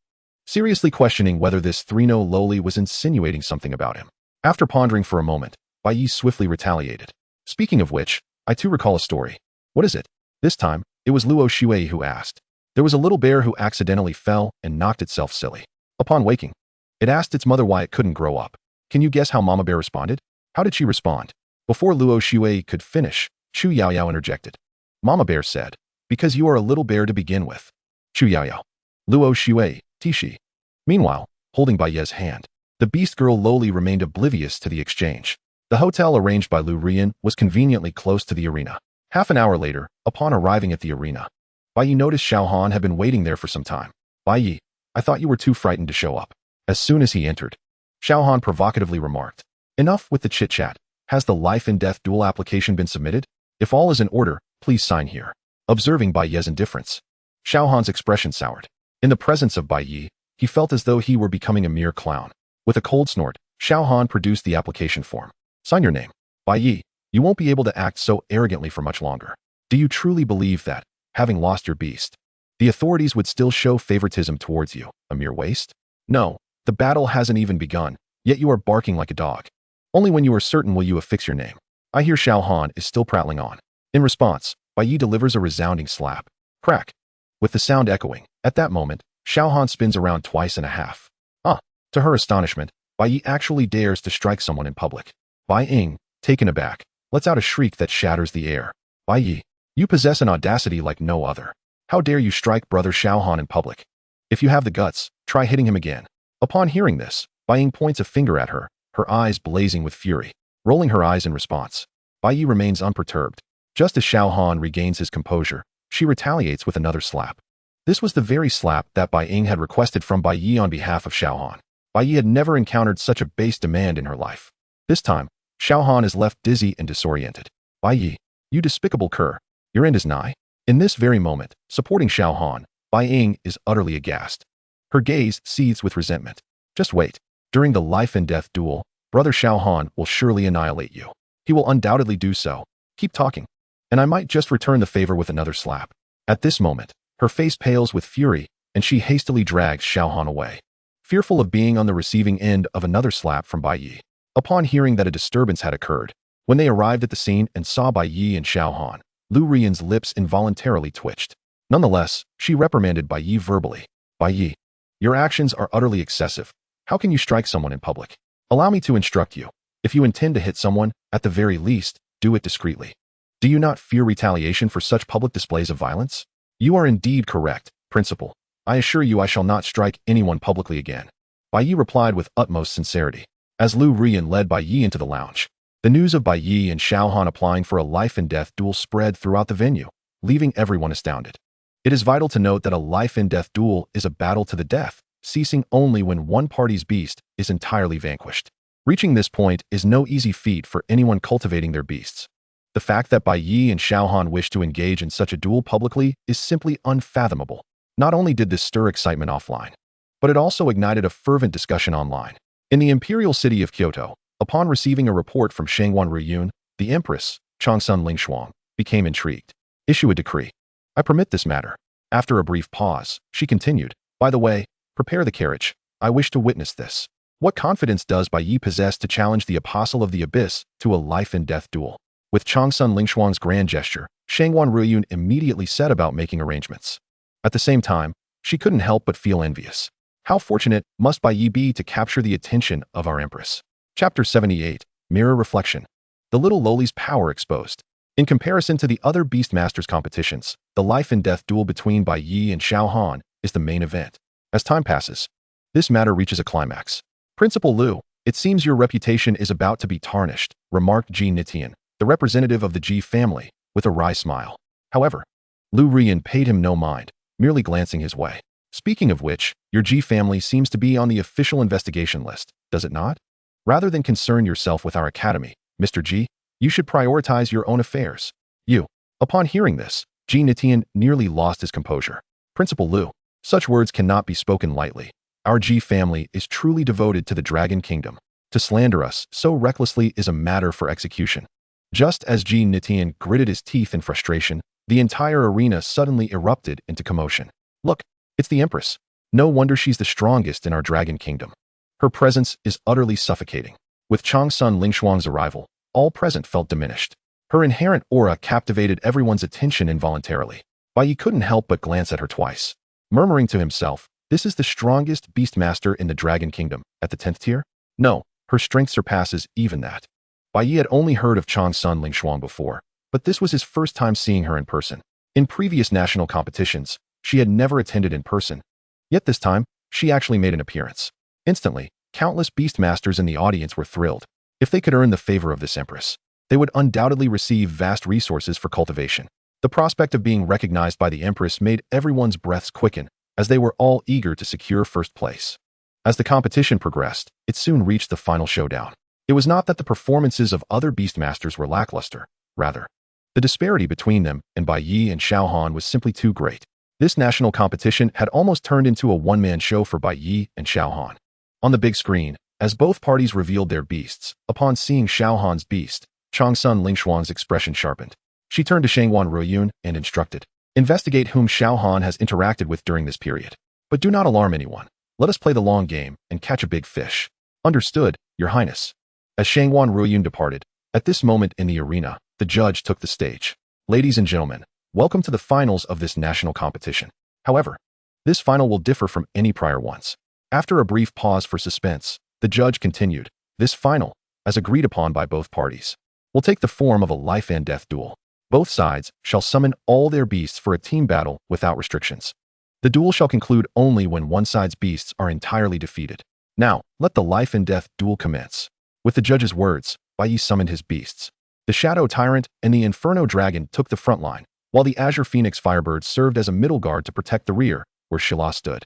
seriously questioning whether this Thrino lowly was insinuating something about him. After pondering for a moment, Bai Ye swiftly retaliated. Speaking of which, I too recall a story. What is it? This time, it was Luo Shuei who asked. There was a little bear who accidentally fell and knocked itself silly. Upon waking, it asked its mother why it couldn't grow up. Can you guess how Mama Bear responded? How did she respond? Before Luo Shuei could finish, Chu Yaoyao interjected. Mama Bear said, because you are a little bear to begin with. Chu Yaoyao. Luo Shuei, Tishi. Meanwhile, holding Bai Ye's hand, the beast girl lowly remained oblivious to the exchange. The hotel arranged by Lu Rian was conveniently close to the arena. Half an hour later, upon arriving at the arena, Bai Ye noticed Xiao Han had been waiting there for some time. Bai Ye, I thought you were too frightened to show up. As soon as he entered, Xiao Han provocatively remarked, enough with the chit-chat. Has the life and death duel application been submitted? If all is in order, please sign here. Observing Bai Ye's indifference, Xiao Han's expression soured. In the presence of Bai Ye, he felt as though he were becoming a mere clown. With a cold snort, Xiao Han produced the application form. Sign your name. Bai Ye, you won't be able to act so arrogantly for much longer. Do you truly believe that, having lost your beast, the authorities would still show favoritism towards you, a mere waste? No, the battle hasn't even begun, yet you are barking like a dog. Only when you are certain will you affix your name. I hear Xiao Han is still prattling on. In response, Bai Ye delivers a resounding slap. Crack. With the sound echoing, at that moment, Xiao Han spins around twice and a half. To her astonishment, Bai Ye actually dares to strike someone in public. Bai Ying, taken aback, lets out a shriek that shatters the air. Bai Ye, you possess an audacity like no other. How dare you strike brother Xiao Han in public? If you have the guts, try hitting him again. Upon hearing this, Bai Ying points a finger at her, her eyes blazing with fury. Rolling her eyes in response, Bai Ye remains unperturbed. Just as Xiao Han regains his composure, she retaliates with another slap. This was the very slap that Bai Ying had requested from Bai Ye on behalf of Xiao Han. Bai Ye had never encountered such a base demand in her life. This time, Xiao Han is left dizzy and disoriented. Bai Ye, you despicable cur, your end is nigh. In this very moment, supporting Xiao Han, Bai Ying is utterly aghast. Her gaze seethes with resentment. Just wait. During the life and death duel, brother Xiao Han will surely annihilate you. He will undoubtedly do so. Keep talking, and I might just return the favor with another slap. At this moment, her face pales with fury, and she hastily drags Xiao Han away, fearful of being on the receiving end of another slap from Bai Ye. Upon hearing that a disturbance had occurred, when they arrived at the scene and saw Bai Ye and Xiao Han, Lu Rian's lips involuntarily twitched. Nonetheless, she reprimanded Bai Ye verbally. Bai Ye, your actions are utterly excessive. How can you strike someone in public? Allow me to instruct you. If you intend to hit someone, at the very least, do it discreetly. Do you not fear retaliation for such public displays of violence? You are indeed correct, Principal. I assure you I shall not strike anyone publicly again. Bai Ye replied with utmost sincerity. As Lu Rian led Bai Ye into the lounge, the news of Bai Ye and Xiao Han applying for a life and death duel spread throughout the venue, leaving everyone astounded. It is vital to note that a life and death duel is a battle to the death, ceasing only when one party's beast is entirely vanquished. Reaching this point is no easy feat for anyone cultivating their beasts. The fact that Bai Ye and Xiao Han wish to engage in such a duel publicly is simply unfathomable. Not only did this stir excitement offline, but it also ignited a fervent discussion online. In the imperial city of Kyoto, upon receiving a report from Shangwan Ruyun, the Empress, Changsun Lingshuang, became intrigued. Issue a decree. I permit this matter. After a brief pause, she continued, by the way, prepare the carriage. I wish to witness this. What confidence does Bai Ye possess to challenge the Apostle of the Abyss to a life and death duel? With Changsun Lingshuang's grand gesture, Shangwan Ruyun immediately set about making arrangements. At the same time, she couldn't help but feel envious. How fortunate must Bai Ye be to capture the attention of our Empress? Chapter 78, Mirror Reflection. The little lowly's power exposed. In comparison to the other Beastmasters competitions, the life and death duel between Bai Ye and Xiao Han is the main event. As time passes, this matter reaches a climax. Principal Lu, it seems your reputation is about to be tarnished, remarked Ji Nitian, the representative of the Ji family, with a wry smile. However, Lu Rian paid him no mind, merely glancing his way. Speaking of which, your Ji family seems to be on the official investigation list, does it not? Rather than concern yourself with our academy, Mr. Ji, you should prioritize your own affairs. You. Upon hearing this, Ji Nitian nearly lost his composure. Principal Lu, such words cannot be spoken lightly. Our Ji family is truly devoted to the Dragon Kingdom. To slander us so recklessly is a matter for execution. Just as Ji Nitian gritted his teeth in frustration, the entire arena suddenly erupted into commotion. Look, it's the Empress. No wonder she's the strongest in our Dragon Kingdom. Her presence is utterly suffocating. With Changsun Lingshuang's arrival, all present felt diminished. Her inherent aura captivated everyone's attention involuntarily. Bai Ye couldn't help but glance at her twice, murmuring to himself, this is the strongest Beastmaster in the Dragon Kingdom, at the 10th tier? No, her strength surpasses even that. Bai Ye had only heard of Changsun Lingshuang before, but this was his first time seeing her in person. In previous national competitions, she had never attended in person. Yet this time, she actually made an appearance. Instantly, countless Beastmasters in the audience were thrilled. If they could earn the favor of this Empress, they would undoubtedly receive vast resources for cultivation. The prospect of being recognized by the Empress made everyone's breaths quicken, as they were all eager to secure first place. As the competition progressed, it soon reached the final showdown. It was not that the performances of other Beastmasters were lackluster, rather, the disparity between them and Bai Ye and Xiaohan was simply too great. This national competition had almost turned into a one-man show for Bai Ye and Xiaohan. On the big screen, as both parties revealed their beasts, upon seeing Xiaohan's beast, Changsun Lingshuang's expression sharpened. She turned to Shangwan Ruiyun and instructed, "Investigate whom Xiaohan has interacted with during this period. But do not alarm anyone. Let us play the long game and catch a big fish." "Understood, Your Highness." As Shangwan Ruiyun departed, at this moment in the arena, the judge took the stage. "Ladies and gentlemen, welcome to the finals of this national competition. However, this final will differ from any prior ones." After a brief pause for suspense, the judge continued, "This final, as agreed upon by both parties, will take the form of a life and death duel. Both sides shall summon all their beasts for a team battle without restrictions. The duel shall conclude only when one side's beasts are entirely defeated. Now, let the life and death duel commence." With the judge's words, Bai Ye summoned his beasts. The Shadow Tyrant and the Inferno Dragon took the front line, while the Azure Phoenix Firebird served as a middle guard to protect the rear, where Shila stood.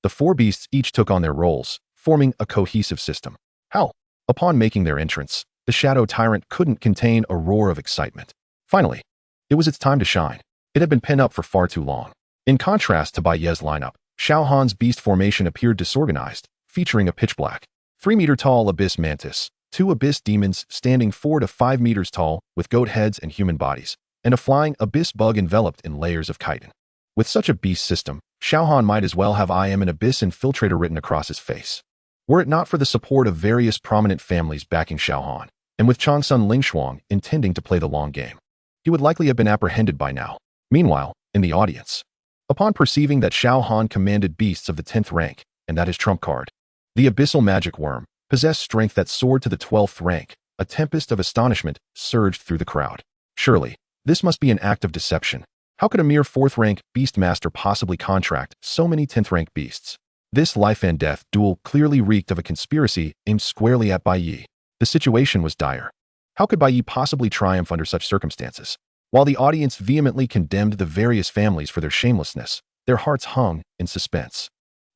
The four beasts each took on their roles, forming a cohesive system. How? Upon making their entrance, the Shadow Tyrant couldn't contain a roar of excitement. Finally, it was its time to shine. It had been pent up for far too long. In contrast to Bai Ye's lineup, Xiaohan's beast formation appeared disorganized, featuring a pitch-black, 3-meter-tall Abyss Mantis, 2 Abyss Demons standing 4 to 5 meters tall with goat heads and human bodies, and a flying Abyss Bug enveloped in layers of chitin. With such a beast system, Xiaohan might as well have "I am an Abyss Infiltrator" written across his face. Were it not for the support of various prominent families backing Xiaohan, and with Changsun Lingshuang intending to play the long game, he would likely have been apprehended by now. Meanwhile, in the audience, upon perceiving that Xiaohan commanded beasts of the 10th rank, and that his trump card, the Abyssal Magic Worm, possessed strength that soared to the 12th rank, a tempest of astonishment surged through the crowd. Surely, this must be an act of deception. How could a mere 4th-rank Beastmaster possibly contract so many 10th-rank beasts? This life and death duel clearly reeked of a conspiracy aimed squarely at Bai Ye. The situation was dire. How could Bai Ye possibly triumph under such circumstances? While the audience vehemently condemned the various families for their shamelessness, their hearts hung in suspense.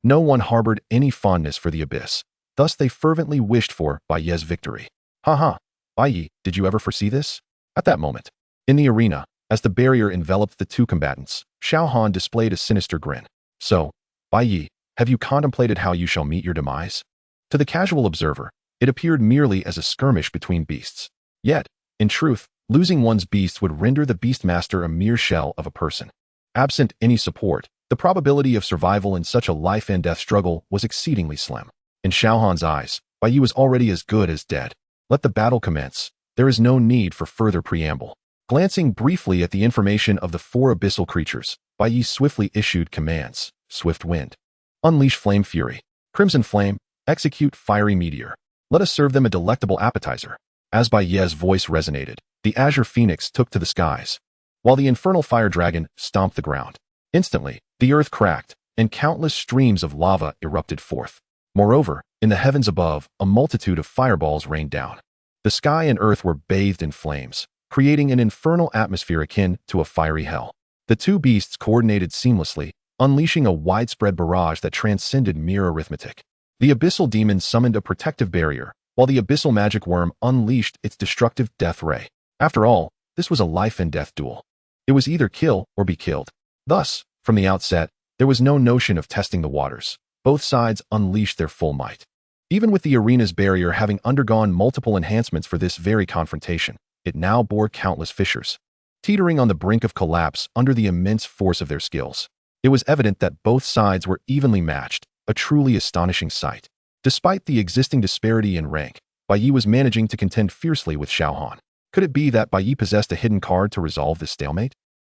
No one harbored any fondness for the Abyss. Thus they fervently wished for Bai Ye's victory. "Ha, Bai Ye, did you ever foresee this?" At that moment, in the arena, as the barrier enveloped the two combatants, Xiaohan displayed a sinister grin. "So, Bai Ye, have you contemplated how you shall meet your demise?" To the casual observer, it appeared merely as a skirmish between beasts. Yet, in truth, losing one's beast would render the Beastmaster a mere shell of a person. Absent any support, the probability of survival in such a life and death struggle was exceedingly slim. In Xiaohan's eyes, Bai Ye was already as good as dead. Let the battle commence. There is no need for further preamble. Glancing briefly at the information of the 4 abyssal creatures, Bai Ye swiftly issued commands. Swift Wind. Unleash Flame Fury. Crimson Flame. Execute Fiery Meteor. Let us serve them a delectable appetizer. As Bai Ye's voice resonated, the Azure Phoenix took to the skies, while the Infernal Fire Dragon stomped the ground. Instantly, the earth cracked, and countless streams of lava erupted forth. Moreover, in the heavens above, a multitude of fireballs rained down. The sky and earth were bathed in flames, creating an infernal atmosphere akin to a fiery hell. The two beasts coordinated seamlessly, unleashing a widespread barrage that transcended mere arithmetic. The Abyssal Demon summoned a protective barrier, while the Abyssal Magic Worm unleashed its destructive death ray. After all, this was a life and death duel. It was either kill or be killed. Thus, from the outset, there was no notion of testing the waters. Both sides unleashed their full might. Even with the arena's barrier having undergone multiple enhancements for this very confrontation, it now bore countless fissures, teetering on the brink of collapse under the immense force of their skills. It was evident that both sides were evenly matched, a truly astonishing sight. Despite the existing disparity in rank, Bai Ye was managing to contend fiercely with Xiaohan. Could it be that Bai Ye possessed a hidden card to resolve this stalemate?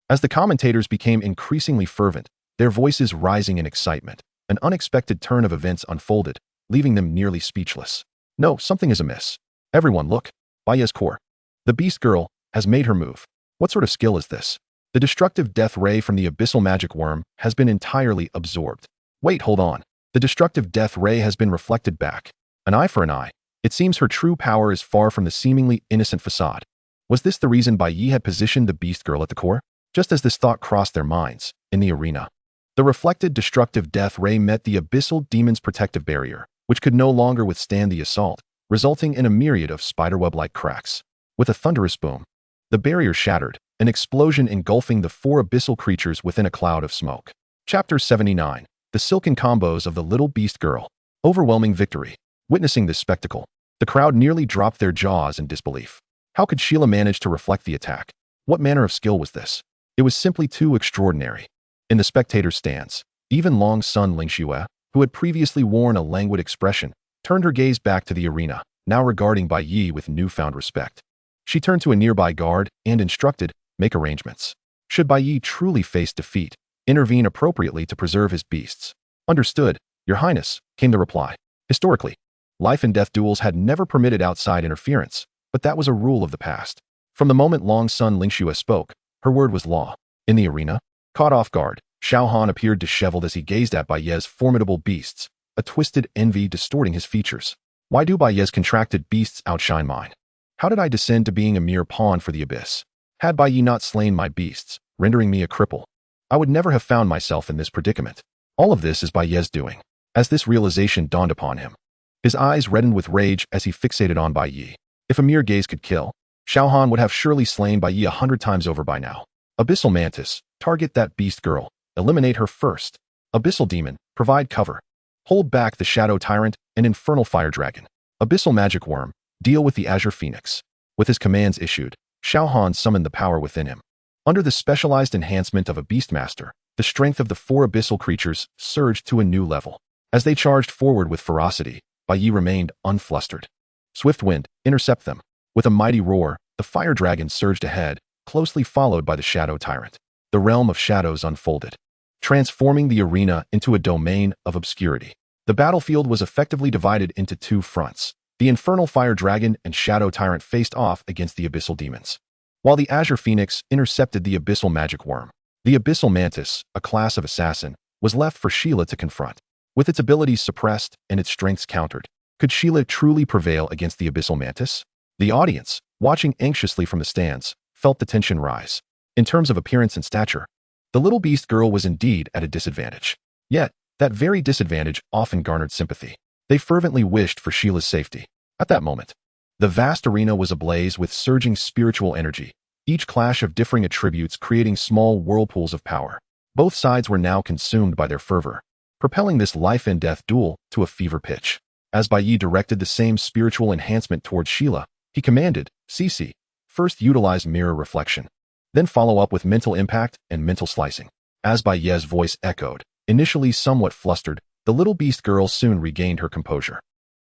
As the commentators became increasingly fervent, their voices rising in excitement, an unexpected turn of events unfolded, leaving them nearly speechless. "No, something is amiss. Everyone look. Bai Ye's core. The Beast Girl has made her move. What sort of skill is this? The destructive death ray from the Abyssal Magic Worm has been entirely absorbed. Wait, hold on. The destructive death ray has been reflected back. An eye for an eye. It seems her true power is far from the seemingly innocent facade. Was this the reason Bai Ye had positioned the Beast Girl at the core? Just as this thought crossed their minds, in the arena, the reflected destructive death ray met the abyssal demon's protective barrier, which could no longer withstand the assault, resulting in a myriad of spiderweb-like cracks. With a thunderous boom, the barrier shattered, an explosion engulfing the four abyssal creatures within a cloud of smoke. Chapter 79. The Silken Combos of the Little Beast Girl. Overwhelming victory. Witnessing this spectacle, the crowd nearly dropped their jaws in disbelief. How could Sheila manage to reflect the attack? What manner of skill was this? It was simply too extraordinary. In the spectators' stands, even Long's son Lingxue, who had previously worn a languid expression, turned her gaze back to the arena, now regarding Bai Ye with newfound respect. She turned to a nearby guard and instructed, "Make arrangements. Should Bai Ye truly face defeat, intervene appropriately to preserve his beasts." "Understood, Your Highness," came the reply. Historically, life and death duels had never permitted outside interference, but that was a rule of the past. From the moment Long's son Lingxue spoke, her word was law. In the arena, caught off guard, Xiao Han appeared disheveled as he gazed at Bai Ye's formidable beasts, a twisted envy distorting his features. Why do Bai Ye's contracted beasts outshine mine? How did I descend to being a mere pawn for the abyss? Had Bai Ye not slain my beasts, rendering me a cripple, I would never have found myself in this predicament. All of this is Bai Ye's doing. As this realization dawned upon him, his eyes reddened with rage as he fixated on Bai Ye. If a mere gaze could kill, Xiao Han would have surely slain Bai Ye 100 times over by now. Abyssal Mantis, target that beast girl. Eliminate her first. Abyssal Demon, provide cover. Hold back the Shadow Tyrant and Infernal Fire Dragon. Abyssal Magic Worm, deal with the Azure Phoenix. With his commands issued, Xiao Han summoned the power within him. Under the specialized enhancement of a Beastmaster, the strength of the four abyssal creatures surged to a new level. As they charged forward with ferocity, Bai Ye remained unflustered. Swift Wind, intercept them. With a mighty roar, the Fire Dragon surged ahead, closely followed by the Shadow Tyrant. The realm of shadows unfolded, transforming the arena into a domain of obscurity. The battlefield was effectively divided into two fronts. The Infernal Fire Dragon and Shadow Tyrant faced off against the Abyssal Demons, while the Azure Phoenix intercepted the Abyssal Magic Worm. The Abyssal Mantis, a class of assassin, was left for Sheila to confront. With its abilities suppressed and its strengths countered, could Sheila truly prevail against the Abyssal Mantis? The audience, watching anxiously from the stands, felt the tension rise. In terms of appearance and stature, the little beast girl was indeed at a disadvantage. Yet, that very disadvantage often garnered sympathy. They fervently wished for Sheila's safety. At that moment, the vast arena was ablaze with surging spiritual energy, each clash of differing attributes creating small whirlpools of power. Both sides were now consumed by their fervor, propelling this life and death duel to a fever pitch. As Bai Ye directed the same spiritual enhancement towards Sheila, he commanded, "CC, first utilize mirror reflection. Then follow up with mental impact and mental slicing." As Bai Ye's voice echoed, initially somewhat flustered, the little beast girl soon regained her composure.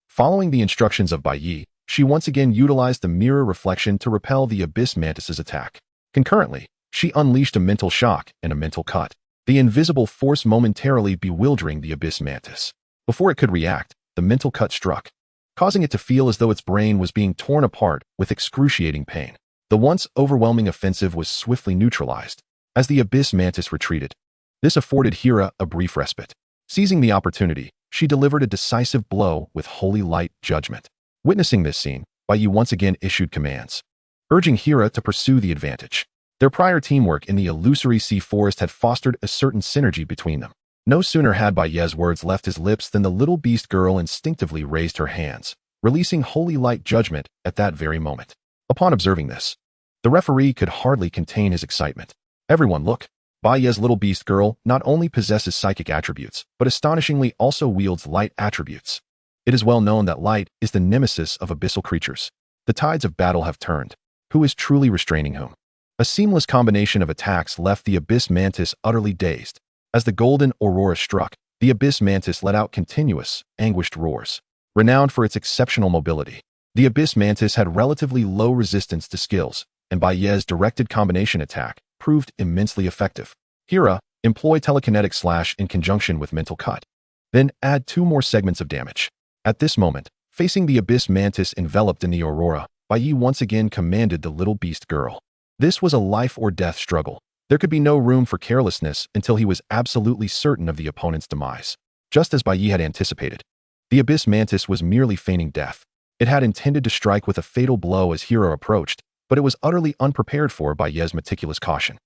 Following the instructions of Bai Ye, she once again utilized the mirror reflection to repel the Abyss Mantis's attack. Concurrently, she unleashed a mental shock and a mental cut, the invisible force momentarily bewildering the Abyss Mantis. Before it could react, the mental cut struck, causing it to feel as though its brain was being torn apart with excruciating pain. The once overwhelming offensive was swiftly neutralized as the Abyss Mantis retreated. This afforded Hera a brief respite. Seizing the opportunity, she delivered a decisive blow with holy light judgment. Witnessing this scene, Bai Ye once again issued commands, urging Hera to pursue the advantage. Their prior teamwork in the illusory sea forest had fostered a certain synergy between them. No sooner had Bai Ye's words left his lips than the little beast girl instinctively raised her hands, releasing holy light judgment at that very moment. Upon observing this, the referee could hardly contain his excitement. "Everyone look! Bai Ye's little beast girl not only possesses psychic attributes, but astonishingly also wields light attributes. It is well known that light is the nemesis of abyssal creatures. The tides of battle have turned. Who is truly restraining whom?" A seamless combination of attacks left the Abyss Mantis utterly dazed. As the golden aurora struck, the Abyss Mantis let out continuous, anguished roars. Renowned for its exceptional mobility, the Abyss Mantis had relatively low resistance to skills, and Bai Ye's directed combination attack proved immensely effective. Hera, employ telekinetic slash in conjunction with mental cut. Then add 2 more segments of damage. At this moment, facing the Abyss Mantis enveloped in the aurora, Bai Ye once again commanded the little beast girl. This was a life or death struggle. There could be no room for carelessness until he was absolutely certain of the opponent's demise. Just as Bai Ye had anticipated, the Abyss Mantis was merely feigning death. It had intended to strike with a fatal blow as Hera approached, but it was utterly unprepared for Bai Ye's meticulous caution.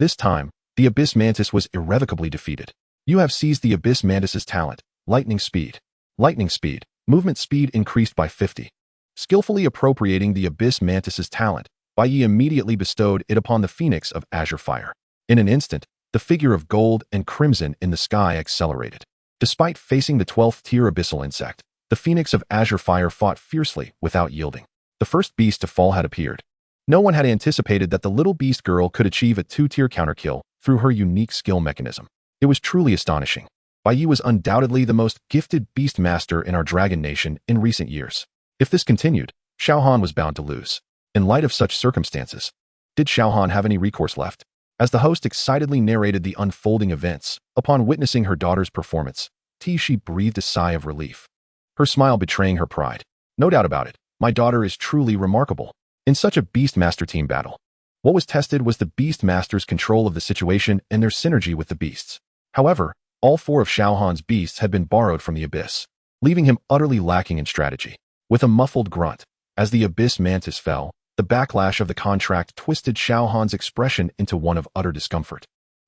This time, the Abyss Mantis was irrevocably defeated. You have seized the Abyss Mantis's talent, lightning speed. Lightning speed. Movement speed increased by 50. Skillfully appropriating the Abyss Mantis's talent, Bai Ye immediately bestowed it upon the Phoenix of Azure Fire. In an instant, the figure of gold and crimson in the sky accelerated. Despite facing the 12th tier abyssal insect, the Phoenix of Azure Fire fought fiercely without yielding. The first beast to fall had appeared. No one had anticipated that the little beast girl could achieve a 2-tier counterkill through her unique skill mechanism. It was truly astonishing. Bai Ye was undoubtedly the most gifted beast master in our dragon nation in recent years. If this continued, Xiaohan was bound to lose. In light of such circumstances, did Xiaohan have any recourse left? As the host excitedly narrated the unfolding events, upon witnessing her daughter's performance, she breathed a sigh of relief, her smile betraying her pride. No doubt about it, my daughter is truly remarkable. In such a Beastmaster team battle, what was tested was the Beastmaster's control of the situation and their synergy with the beasts. However, all 4 of Xiaohan's beasts had been borrowed from the Abyss, leaving him utterly lacking in strategy. With a muffled grunt, as the Abyss Mantis fell, the backlash of the contract twisted Xiaohan's expression into one of utter discomfort.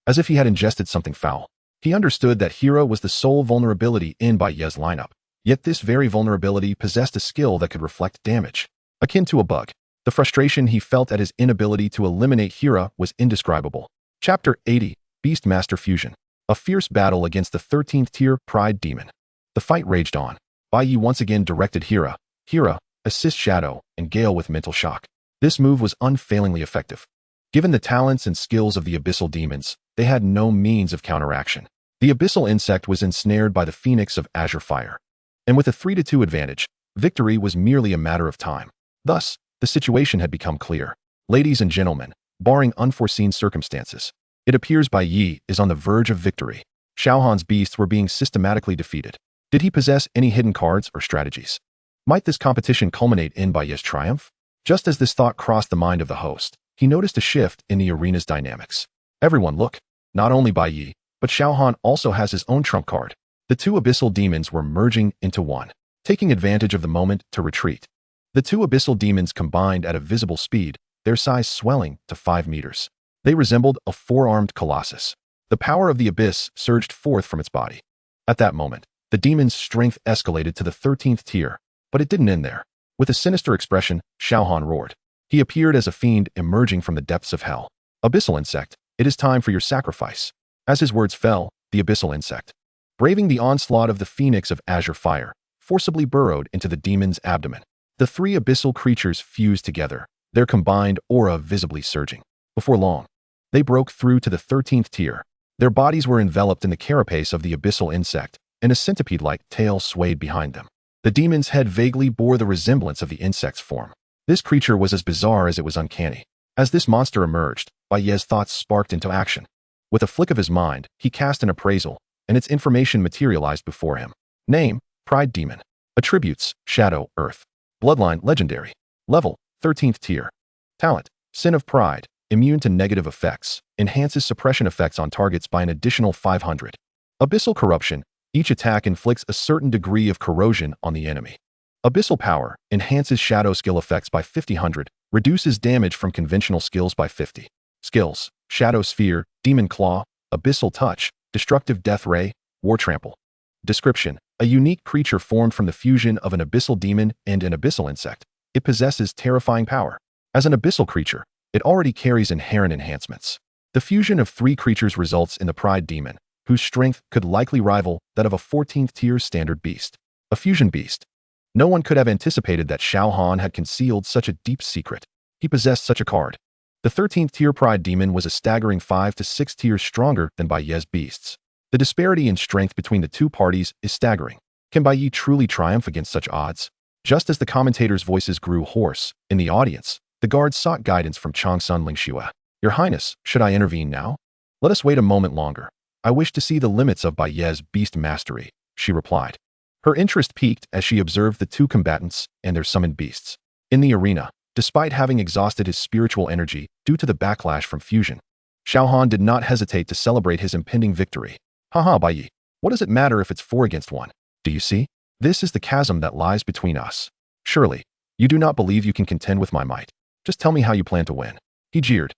As if he had ingested something foul. He understood that Hera was the sole vulnerability in Bai Ye's lineup, yet this very vulnerability possessed a skill that could reflect damage. Akin to a bug, the frustration he felt at his inability to eliminate Hera was indescribable. Chapter 80, Beastmaster Fusion. A fierce battle against the 13th tier Pride Demon. The fight raged on. Bai Ye once again directed Hera, assist Shadow, and Gale with mental shock. This move was unfailingly effective. Given the talents and skills of the Abyssal Demons, they had no means of counteraction. The Abyssal Insect was ensnared by the Phoenix of Azure Fire. And with a 3-2 advantage, victory was merely a matter of time. Thus, the situation had become clear. Ladies and gentlemen, barring unforeseen circumstances, it appears Bai Ye is on the verge of victory. Xiaohan's beasts were being systematically defeated. Did he possess any hidden cards or strategies? Might this competition culminate in Bai Ye's triumph? Just as this thought crossed the mind of the host, he noticed a shift in the arena's dynamics. Everyone look. Not only Bai Ye, but Xiaohan also has his own trump card. The 2 abyssal demons were merging into one, taking advantage of the moment to retreat. The 2 abyssal demons combined at a visible speed, their size swelling to 5 meters. They resembled a 4-armed colossus. The power of the abyss surged forth from its body. At that moment, the demon's strength escalated to the 13th tier, but it didn't end there. With a sinister expression, Xiaohan roared. He appeared as a fiend emerging from the depths of hell. Abyssal insect, it is time for your sacrifice. As his words fell, the abyssal insect, braving the onslaught of the Phoenix of Azure Fire, forcibly burrowed into the demon's abdomen. The 3 abyssal creatures fused together, their combined aura visibly surging. Before long, they broke through to the 13th tier. Their bodies were enveloped in the carapace of the abyssal insect, and a centipede-like tail swayed behind them. The demon's head vaguely bore the resemblance of the insect's form. This creature was as bizarre as it was uncanny. As this monster emerged, Bai Ye's thoughts sparked into action. With a flick of his mind, he cast an appraisal, and its information materialized before him. Name, Pride Demon. Attributes, Shadow, Earth. Bloodline, Legendary. Level, 13th tier. Talent, Sin of Pride. Immune to negative effects. Enhances suppression effects on targets by an additional 500. Abyssal Corruption. Each attack inflicts a certain degree of corrosion on the enemy. Abyssal Power. Enhances shadow skill effects by 50. Reduces damage from conventional skills by 50. Skills, Shadow Sphere, Demon Claw, Abyssal Touch, Destructive Death Ray, War Trample. Description. A unique creature formed from the fusion of an abyssal demon and an abyssal insect. It possesses terrifying power. As an abyssal creature, it already carries inherent enhancements. The fusion of 3 creatures results in the Pride Demon, whose strength could likely rival that of a 14th tier standard beast. A fusion beast. No one could have anticipated that Xiaohan had concealed such a deep secret. He possessed such a card. The 13th tier Pride Demon was a staggering 5 to 6 tiers stronger than Bai Ye's beasts. The disparity in strength between the 2 parties is staggering. Can Bai Ye truly triumph against such odds? Just as the commentators' voices grew hoarse, in the audience, the guards sought guidance from Changsun Lingxue. Your Highness, should I intervene now? Let us wait a moment longer. I wish to see the limits of Bai Ye's beast mastery, she replied. Her interest piqued as she observed the 2 combatants and their summoned beasts. In the arena, despite having exhausted his spiritual energy due to the backlash from fusion, Xiaohan did not hesitate to celebrate his impending victory. Haha, Bai Ye, what does it matter if it's 4 against 1? Do you see? This is the chasm that lies between us. Surely, you do not believe you can contend with my might. Just tell me how you plan to win. He jeered.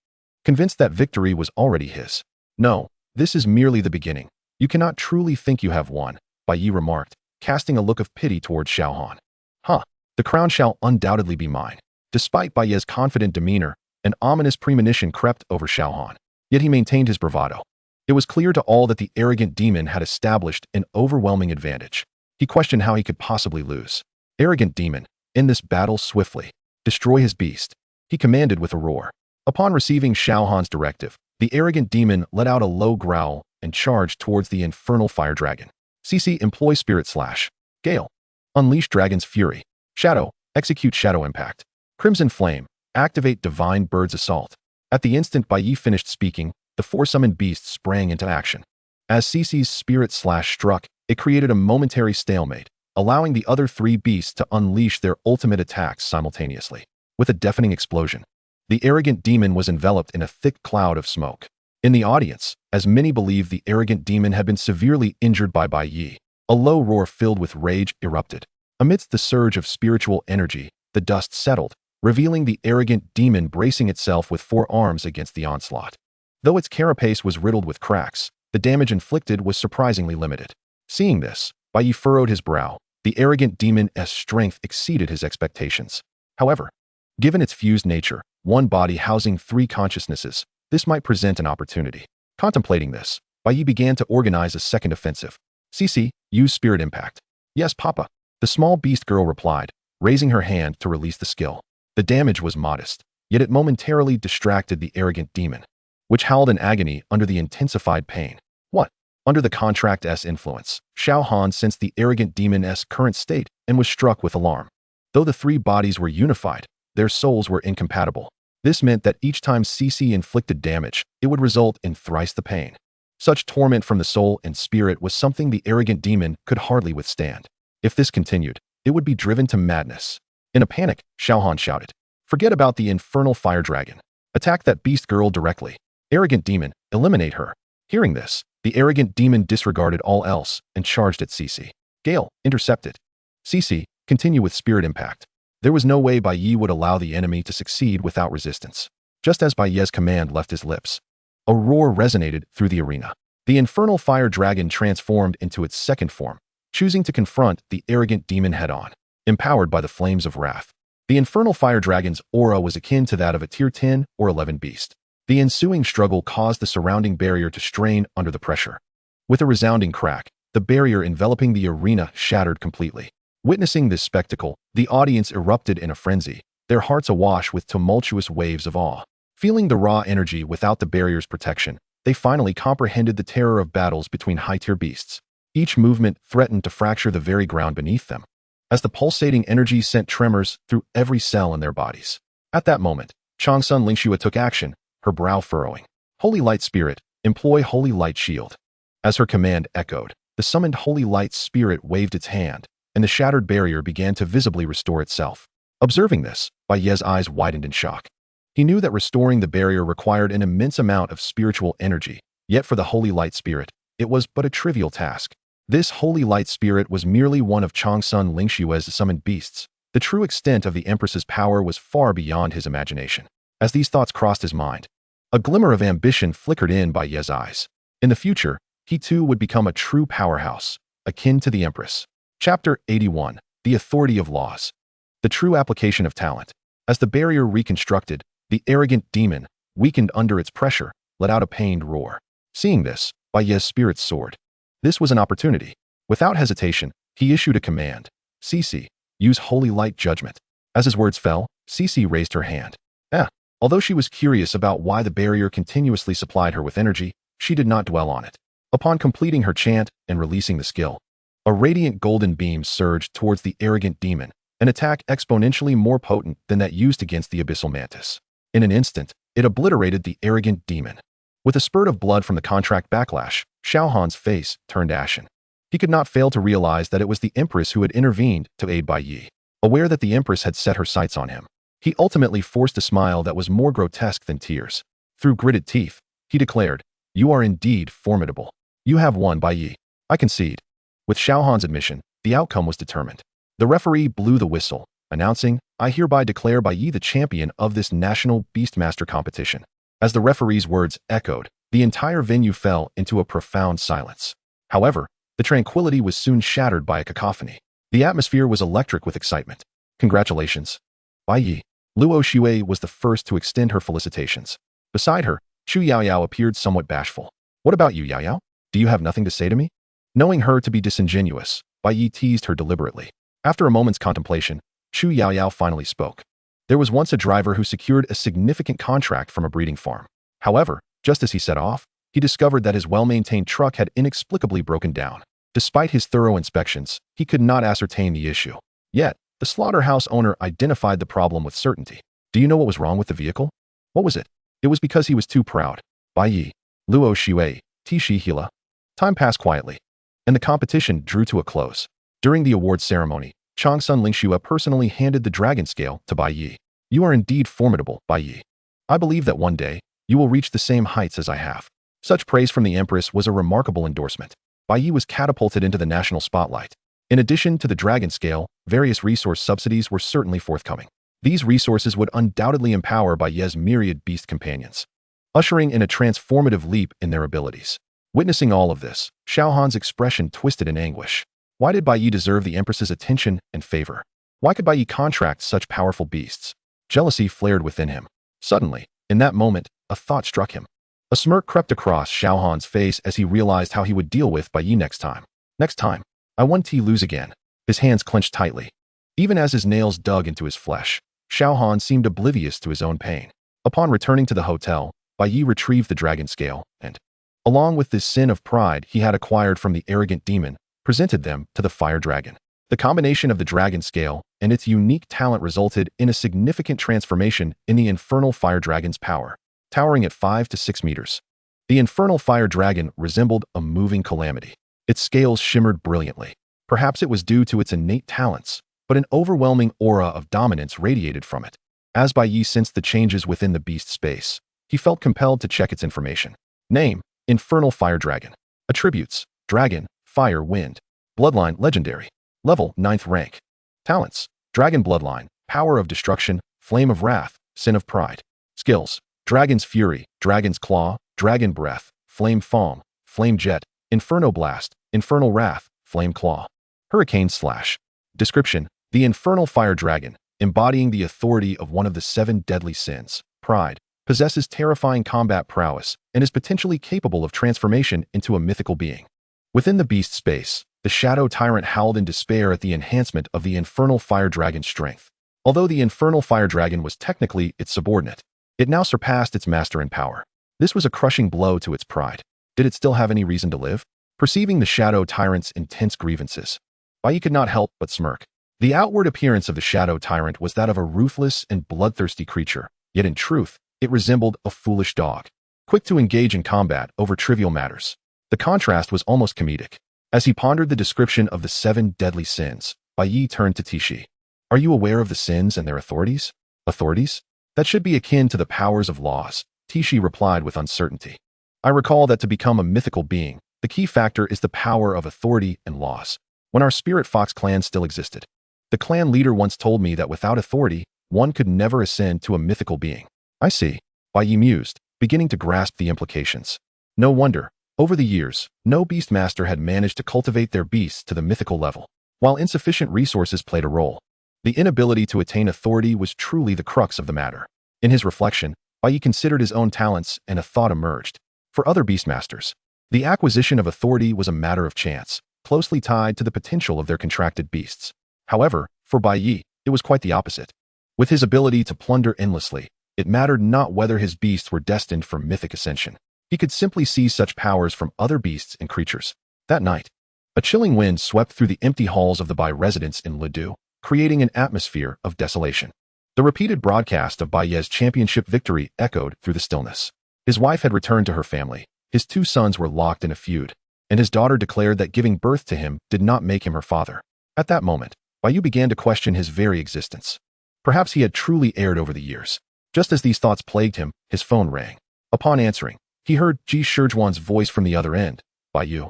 convinced that victory was already his. No, this is merely the beginning. You cannot truly think you have won, Bai Ye remarked, casting a look of pity towards Xiaohan. Huh, the crown shall undoubtedly be mine. Despite Bai Ye's confident demeanor, an ominous premonition crept over Xiaohan. Yet he maintained his bravado. It was clear to all that the arrogant demon had established an overwhelming advantage. He questioned how he could possibly lose. Arrogant demon, end this battle swiftly. Destroy his beast, he commanded with a roar. Upon receiving Xiaohan's directive, the arrogant demon let out a low growl and charged towards the infernal fire dragon. CC employ spirit slash. Gale. Unleash dragon's fury. Shadow. Execute shadow impact. Crimson flame. Activate divine bird's assault. At the instant Bai Ye finished speaking, the four-summoned beast sprang into action. As CC's spirit slash struck, it created a momentary stalemate, allowing the other three beasts to unleash their ultimate attacks simultaneously. With a deafening explosion, the arrogant demon was enveloped in a thick cloud of smoke. In the audience, as many believed the arrogant demon had been severely injured by Bai Ye, a low roar filled with rage erupted. Amidst the surge of spiritual energy, the dust settled, revealing the arrogant demon bracing itself with four arms against the onslaught. Though its carapace was riddled with cracks, the damage inflicted was surprisingly limited. Seeing this, Bai Ye furrowed his brow. The arrogant demon's strength exceeded his expectations. However, given its fused nature, one body housing three consciousnesses, this might present an opportunity. Contemplating this, Bai Ye began to organize a second offensive. CC, use spirit impact. Yes, Papa. The small beast girl replied, raising her hand to release the skill. The damage was modest, yet it momentarily distracted the arrogant demon, which howled in agony under the intensified pain. What? Under the contract's influence, Xiaohan sensed the arrogant demon's current state and was struck with alarm. Though the three bodies were unified, their souls were incompatible. This meant that each time CC inflicted damage, it would result in thrice the pain. Such torment from the soul and spirit was something the arrogant demon could hardly withstand. If this continued, it would be driven to madness. In a panic, Xiaohan shouted, "Forget about the infernal fire dragon. Attack that beast girl directly. Arrogant demon, eliminate her." Hearing this, the arrogant demon disregarded all else and charged at CC. Gale, intercept it. CC, continue with spirit impact. There was no way Bai Ye would allow the enemy to succeed without resistance. Just as Bai Ye's command left his lips, a roar resonated through the arena. The infernal fire dragon transformed into its second form, choosing to confront the arrogant demon head-on. Empowered by the flames of wrath, the infernal fire dragon's aura was akin to that of a tier 10 or 11 beast. The ensuing struggle caused the surrounding barrier to strain under the pressure. With a resounding crack, the barrier enveloping the arena shattered completely. Witnessing this spectacle, the audience erupted in a frenzy, their hearts awash with tumultuous waves of awe. Feeling the raw energy without the barrier's protection, they finally comprehended the terror of battles between high-tier beasts. Each movement threatened to fracture the very ground beneath them, as the pulsating energy sent tremors through every cell in their bodies. At that moment, Changsun Lingxua took action, her brow furrowing. Holy Light Spirit, employ Holy Light Shield. As her command echoed, the summoned Holy Light Spirit waved its hand, and the shattered barrier began to visibly restore itself. Observing this, Bai Ye's eyes widened in shock. He knew that restoring the barrier required an immense amount of spiritual energy, yet for the Holy Light Spirit, it was but a trivial task. This Holy Light Spirit was merely one of Changsun Lingxua's summoned beasts. The true extent of the Empress's power was far beyond his imagination. As these thoughts crossed his mind, a glimmer of ambition flickered in Bai Ye's eyes. In the future, he too would become a true powerhouse, akin to the Empress. Chapter 81. The Authority of Laws. The true application of talent. As the barrier reconstructed, the arrogant demon, weakened under its pressure, let out a pained roar. Seeing this, Bai Ye's spirits soared. This was an opportunity. Without hesitation, he issued a command. CC, use Holy Light Judgment. As his words fell, CC raised her hand. Although she was curious about why the barrier continuously supplied her with energy, she did not dwell on it. Upon completing her chant and releasing the skill, a radiant golden beam surged towards the arrogant demon, an attack exponentially more potent than that used against the abyssal mantis. In an instant, it obliterated the arrogant demon. With a spurt of blood from the contract backlash, Xiaohan's face turned ashen. He could not fail to realize that it was the Empress who had intervened to aid Bai Ye. Aware that the Empress had set her sights on him, he ultimately forced a smile that was more grotesque than tears. Through gritted teeth, he declared, "You are indeed formidable. You have won, Bai Ye. I concede." With Xiaohan's admission, the outcome was determined. The referee blew the whistle, announcing, "I hereby declare Bai Ye the champion of this national Beastmaster competition." As the referee's words echoed, the entire venue fell into a profound silence. However, the tranquility was soon shattered by a cacophony. The atmosphere was electric with excitement. Congratulations, Bai Ye. Luo Xue was the first to extend her felicitations. Beside her, Xu Yaoyao appeared somewhat bashful. What about you, Yaoyao? Do you have nothing to say to me? Knowing her to be disingenuous, Bai Ye teased her deliberately. After a moment's contemplation, Xu Yaoyao finally spoke. There was once a driver who secured a significant contract from a breeding farm. However, just as he set off, he discovered that his well-maintained truck had inexplicably broken down. Despite his thorough inspections, he could not ascertain the issue. Yet, the slaughterhouse owner identified the problem with certainty. Do you know what was wrong with the vehicle? What was it? It was because he was too proud. Bai Ye, Luo Xue, Tishi Hila. Time passed quietly, and the competition drew to a close. During the awards ceremony, Changsun Lingxue personally handed the dragon scale to Bai Ye. You are indeed formidable, Bai Ye. I believe that one day, you will reach the same heights as I have. Such praise from the Empress was a remarkable endorsement. Bai Ye was catapulted into the national spotlight. In addition to the dragon scale, various resource subsidies were certainly forthcoming. These resources would undoubtedly empower Bai Ye's myriad beast companions, ushering in a transformative leap in their abilities. Witnessing all of this, Xiaohan's expression twisted in anguish. Why did Bai Ye deserve the Empress's attention and favor? Why could Bai Ye contract such powerful beasts? Jealousy flared within him. Suddenly, in that moment, a thought struck him. A smirk crept across Xiaohan's face as he realized how he would deal with Bai Ye next time. Next time, I won T lose again. His hands clenched tightly. Even as his nails dug into his flesh, Xiaohan seemed oblivious to his own pain. Upon returning to the hotel, Bai Ye retrieved the dragon scale and, along with this sin of pride he had acquired from the arrogant demon, presented them to the fire dragon. The combination of the dragon scale and its unique talent resulted in a significant transformation in the infernal fire dragon's power, towering at 5 to 6 meters. The infernal fire dragon resembled a moving calamity. Its scales shimmered brilliantly. Perhaps it was due to its innate talents, but an overwhelming aura of dominance radiated from it. As Bai Ye sensed the changes within the beast space, he felt compelled to check its information. Name: Infernal Fire Dragon. Attributes: Dragon, Fire, Wind. Bloodline: Legendary. Level: 9th rank. Talents: Dragon Bloodline, Power of Destruction, Flame of Wrath, Sin of Pride. Skills: Dragon's Fury, Dragon's Claw, Dragon Breath, Flame Foam, Flame Jet, Inferno Blast, Infernal Wrath, Flame Claw. Hurricane Slash. Description: The Infernal Fire Dragon, embodying the authority of one of the 7 deadly sins, pride, possesses terrifying combat prowess and is potentially capable of transformation into a mythical being. Within the beast space, the Shadow Tyrant howled in despair at the enhancement of the Infernal Fire Dragon's strength. Although the Infernal Fire Dragon was technically its subordinate, it now surpassed its master in power. This was a crushing blow to its pride. Did it still have any reason to live? Perceiving the Shadow Tyrant's intense grievances, Bai Ye could not help but smirk. The outward appearance of the Shadow Tyrant was that of a ruthless and bloodthirsty creature, yet in truth, it resembled a foolish dog, quick to engage in combat over trivial matters. The contrast was almost comedic. As he pondered the description of the 7 deadly sins, Bai Ye turned to Tishi. Are you aware of the sins and their authorities? Authorities? That should be akin to the powers of laws, Tishi replied with uncertainty. I recall that to become a mythical being, the key factor is the power of authority and laws. When our Spirit Fox clan still existed, the clan leader once told me that without authority, one could never ascend to a mythical being. I see, Bai Ye mused, beginning to grasp the implications. No wonder, over the years, no beastmaster had managed to cultivate their beasts to the mythical level. While insufficient resources played a role, the inability to attain authority was truly the crux of the matter. In his reflection, Bai Ye considered his own talents and a thought emerged. For other beastmasters, the acquisition of authority was a matter of chance, closely tied to the potential of their contracted beasts. However, for Bai Ye, it was quite the opposite. With his ability to plunder endlessly, it mattered not whether his beasts were destined for mythic ascension. He could simply seize such powers from other beasts and creatures. That night, a chilling wind swept through the empty halls of the Bai residence in Ledoux, creating an atmosphere of desolation. The repeated broadcast of Bai Ye's championship victory echoed through the stillness. His wife had returned to her family, his 2 sons were locked in a feud, and his daughter declared that giving birth to him did not make him her father. At that moment, Bai Ye began to question his very existence. Perhaps he had truly erred over the years. Just as these thoughts plagued him, his phone rang. Upon answering, he heard Ji Shizhuan's voice from the other end. Bai Ye,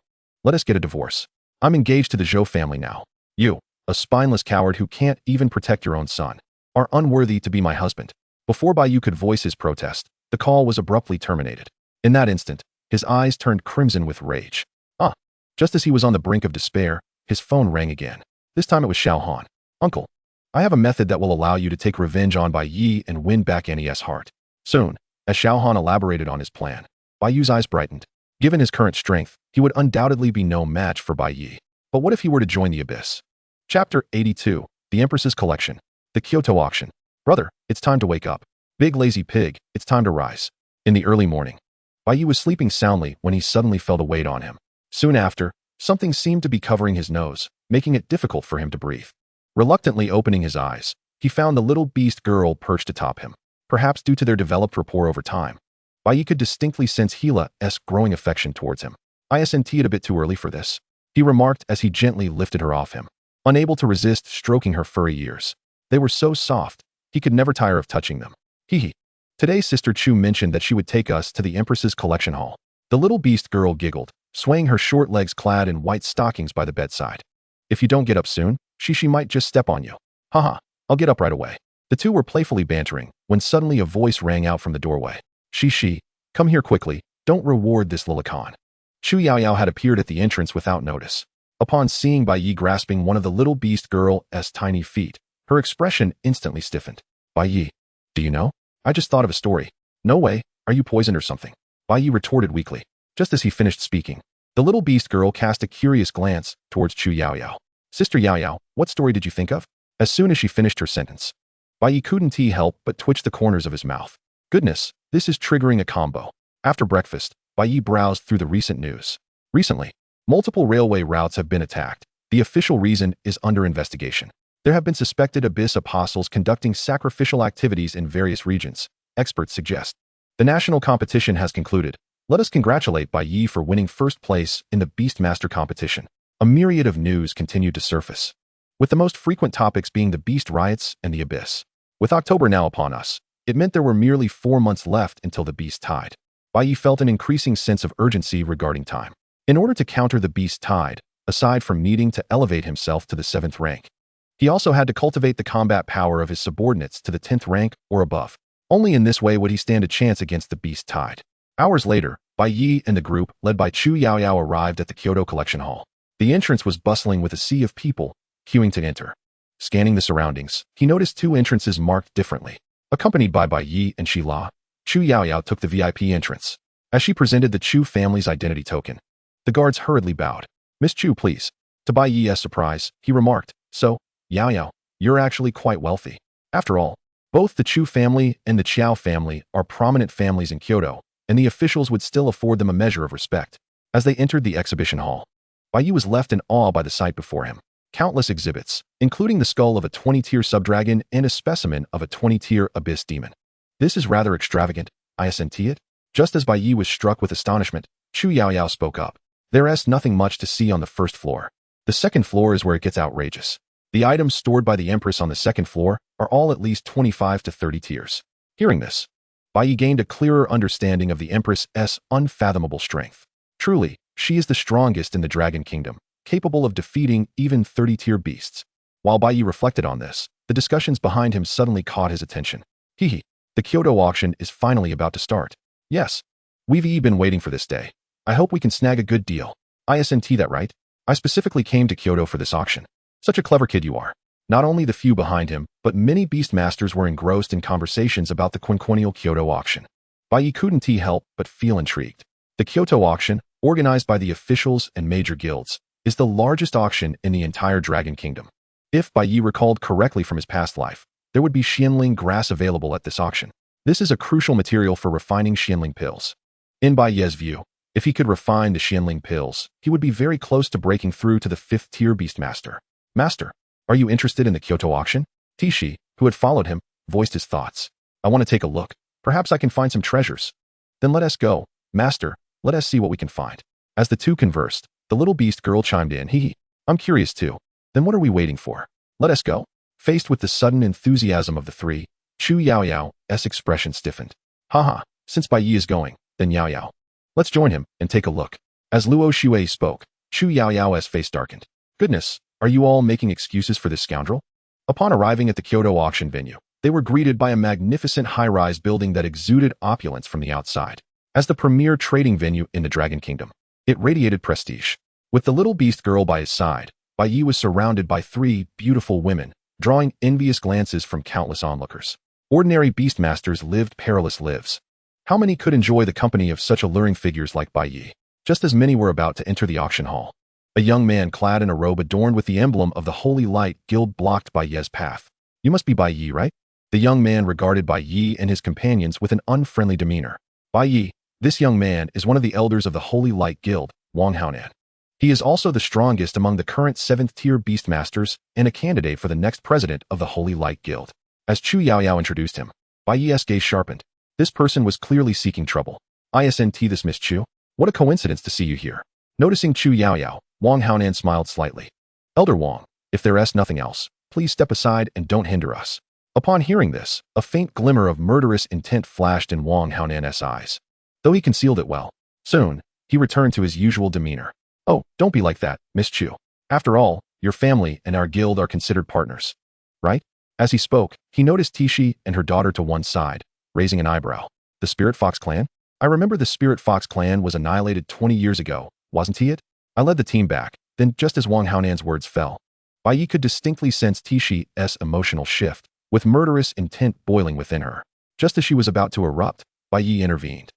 let us get a divorce. I'm engaged to the Zhou family now. You, a spineless coward who can't even protect your own son, are unworthy to be my husband. Before Bai Ye could voice his protest, The call was abruptly terminated. In that instant, his eyes turned crimson with rage. Ah! Just as he was on the brink of despair, his phone rang again. This time it was Xiao Han. Uncle, I have a method that will allow you to take revenge on Bai Ye and win back Nes' heart. Soon, as Xiao Han elaborated on his plan, Bai Yu's eyes brightened. Given his current strength, he would undoubtedly be no match for Bai Ye. But what if he were to join the abyss? Chapter 82, The Empress's Collection. The Kyoto Auction. Brother, it's time to wake up. Big lazy pig, it's time to rise. In the early morning, Bai Ye was sleeping soundly when he suddenly felt a weight on him. Soon after, something seemed to be covering his nose, making it difficult for him to breathe. Reluctantly opening his eyes, he found the little beast girl perched atop him. Perhaps due to their developed rapport over time, Bai Ye could distinctly sense Hila's growing affection towards him. "Isn't it a bit too early for this?" he remarked as he gently lifted her off him, unable to resist stroking her furry ears. They were so soft, he could never tire of touching them. Hee. Today Sister Chu mentioned that she would take us to the Empress's collection hall. The little beast girl giggled, swaying her short legs clad in white stockings by the bedside. "If you don't get up soon, she might just step on you." "Haha, I'll get up right away." The two were playfully bantering when suddenly a voice rang out from the doorway. She, come here quickly, don't reward this Lilicon." Chu Yaoyao had appeared at the entrance without notice. Upon seeing Bai Ye grasping one of the little beast girl's tiny feet, her expression instantly stiffened. "Bai Ye, do you know? I just thought of a story." "No way, are you poisoned or something?" Bai Ye retorted weakly. Just as he finished speaking, the little beast girl cast a curious glance towards Chu Yaoyao. "Sister Yaoyao, what story did you think of?" As soon as she finished her sentence, Bai Ye couldn't help but twitch the corners of his mouth. Goodness, this is triggering a combo. After breakfast, Bai Ye browsed through the recent news. Recently, multiple railway routes have been attacked. The official reason is under investigation. There have been suspected Abyss apostles conducting sacrificial activities in various regions, experts suggest. The national competition has concluded. Let us congratulate Bai Ye for winning first place in the Beastmaster competition. A myriad of news continued to surface, with the most frequent topics being the Beast riots and the Abyss. With October now upon us, it meant there were merely 4 months left until the Beast tide. Bai Ye felt an increasing sense of urgency regarding time. In order to counter the Beast tide, aside from needing to elevate himself to the 7th rank, he also had to cultivate the combat power of his subordinates to the 10th rank or above. Only in this way would he stand a chance against the Beast tide. Hours later, Bai Ye and the group, led by Chu Yaoyao, arrived at the Kyoto Collection Hall. The entrance was bustling with a sea of people, queuing to enter. Scanning the surroundings, he noticed 2 entrances marked differently. Accompanied by Bai Ye and Shila, Chu Yaoyao took the VIP entrance. As she presented the Chu family's identity token, the guards hurriedly bowed. "Miss Chu, please." To Bai Ye's surprise, he remarked, "So, Yaoyao, you're actually quite wealthy. After all, both the Chu family and the Qiao family are prominent families in Kyoto, and the officials would still afford them a measure of respect." As they entered the exhibition hall, Bai Ye was left in awe by the sight before him. Countless exhibits, including the skull of a 20-tier subdragon and a specimen of a 20-tier abyss demon. "This is rather extravagant, isn't it?" Just as Bai Ye was struck with astonishment, Chu Yaoyao spoke up. "There's nothing much to see on the first floor. The second floor is where it gets outrageous. The items stored by the Empress on the second floor are all at least 25 to 30 tiers." Hearing this, Bai Ye gained a clearer understanding of the Empress's unfathomable strength. Truly, she is the strongest in the Dragon Kingdom, capable of defeating even 30-tier beasts. While Bai Ye reflected on this, the discussions behind him suddenly caught his attention. "Hee. The Kyoto auction is finally about to start." "Yes. We've been waiting for this day. I hope we can snag a good deal." "Isn't that right? I specifically came to Kyoto for this auction." "Such a clever kid you are." Not only the few behind him, but many Beastmasters were engrossed in conversations about the quinquennial Kyoto auction. Bai Ye couldn't help but feel intrigued. The Kyoto auction, organized by the officials and major guilds, is the largest auction in the entire Dragon Kingdom. If Bai Ye recalled correctly from his past life, there would be Xianling grass available at this auction. This is a crucial material for refining Xianling pills. In Bai Ye's view, if he could refine the Xianling pills, he would be very close to breaking through to the 5th-tier Beastmaster. "Master, are you interested in the Kyoto auction?" Tishi, who had followed him, voiced his thoughts. "I want to take a look. Perhaps I can find some treasures." "Then let us go, Master. Let us see what we can find." As the two conversed, the little beast girl chimed in. "I'm curious too. Then what are we waiting for? Let us go." Faced with the sudden enthusiasm of the three, Chu Yaoyao's expression stiffened. "Haha, since Bai Ye is going, then Yaoyao. Let's join him and take a look." As Luo Shui spoke, Chu Yaoyao's face darkened. "Goodness, are you all making excuses for this scoundrel?" Upon arriving at the Kyoto auction venue, They were greeted by a magnificent high-rise building that exuded opulence from the outside. As the premier trading venue in the Dragon Kingdom, it radiated prestige. With the little beast girl by his side, Bai Ye was surrounded by 3 beautiful women, drawing envious glances from countless onlookers. Ordinary beastmasters lived perilous lives. How many could enjoy the company of such alluring figures like Bai Ye? Just as many were about to enter the auction hall, a young man clad in a robe adorned with the emblem of the Holy Light Guild blocked Bai Ye's path. You must be Bai Ye, right? The young man regarded Bai Ye and his companions with an unfriendly demeanor. Bai Ye, this young man is one of the elders of the Holy Light Guild, Wang Haonan. He is also the strongest among the current 7th-tier beastmasters and a candidate for the next president of the Holy Light Guild. As Chu Yaoyao introduced him, Bai Ye's gaze sharpened. This person was clearly seeking trouble. "Isn't this Miss Chu? What a coincidence to see you here." Noticing Chu Yaoyao, Wang Haonan smiled slightly. "Elder Wang, if there is nothing else, please step aside and don't hinder us." Upon hearing this, a faint glimmer of murderous intent flashed in Wang Haonan's eyes. Though he concealed it well, soon, he returned to his usual demeanor. "Oh, don't be like that, Miss Chu. After all, your family and our guild are considered partners, right?" As he spoke, he noticed Tishi and her daughter to one side, raising an eyebrow. "The Spirit Fox clan? I remember the Spirit Fox clan was annihilated 20 years ago, wasn't he it?" I led the team back. Then, just as Wang Haonan's words fell, Bai Ye could distinctly sense Tishi's emotional shift, with murderous intent boiling within her. Just as she was about to erupt, Bai Ye intervened.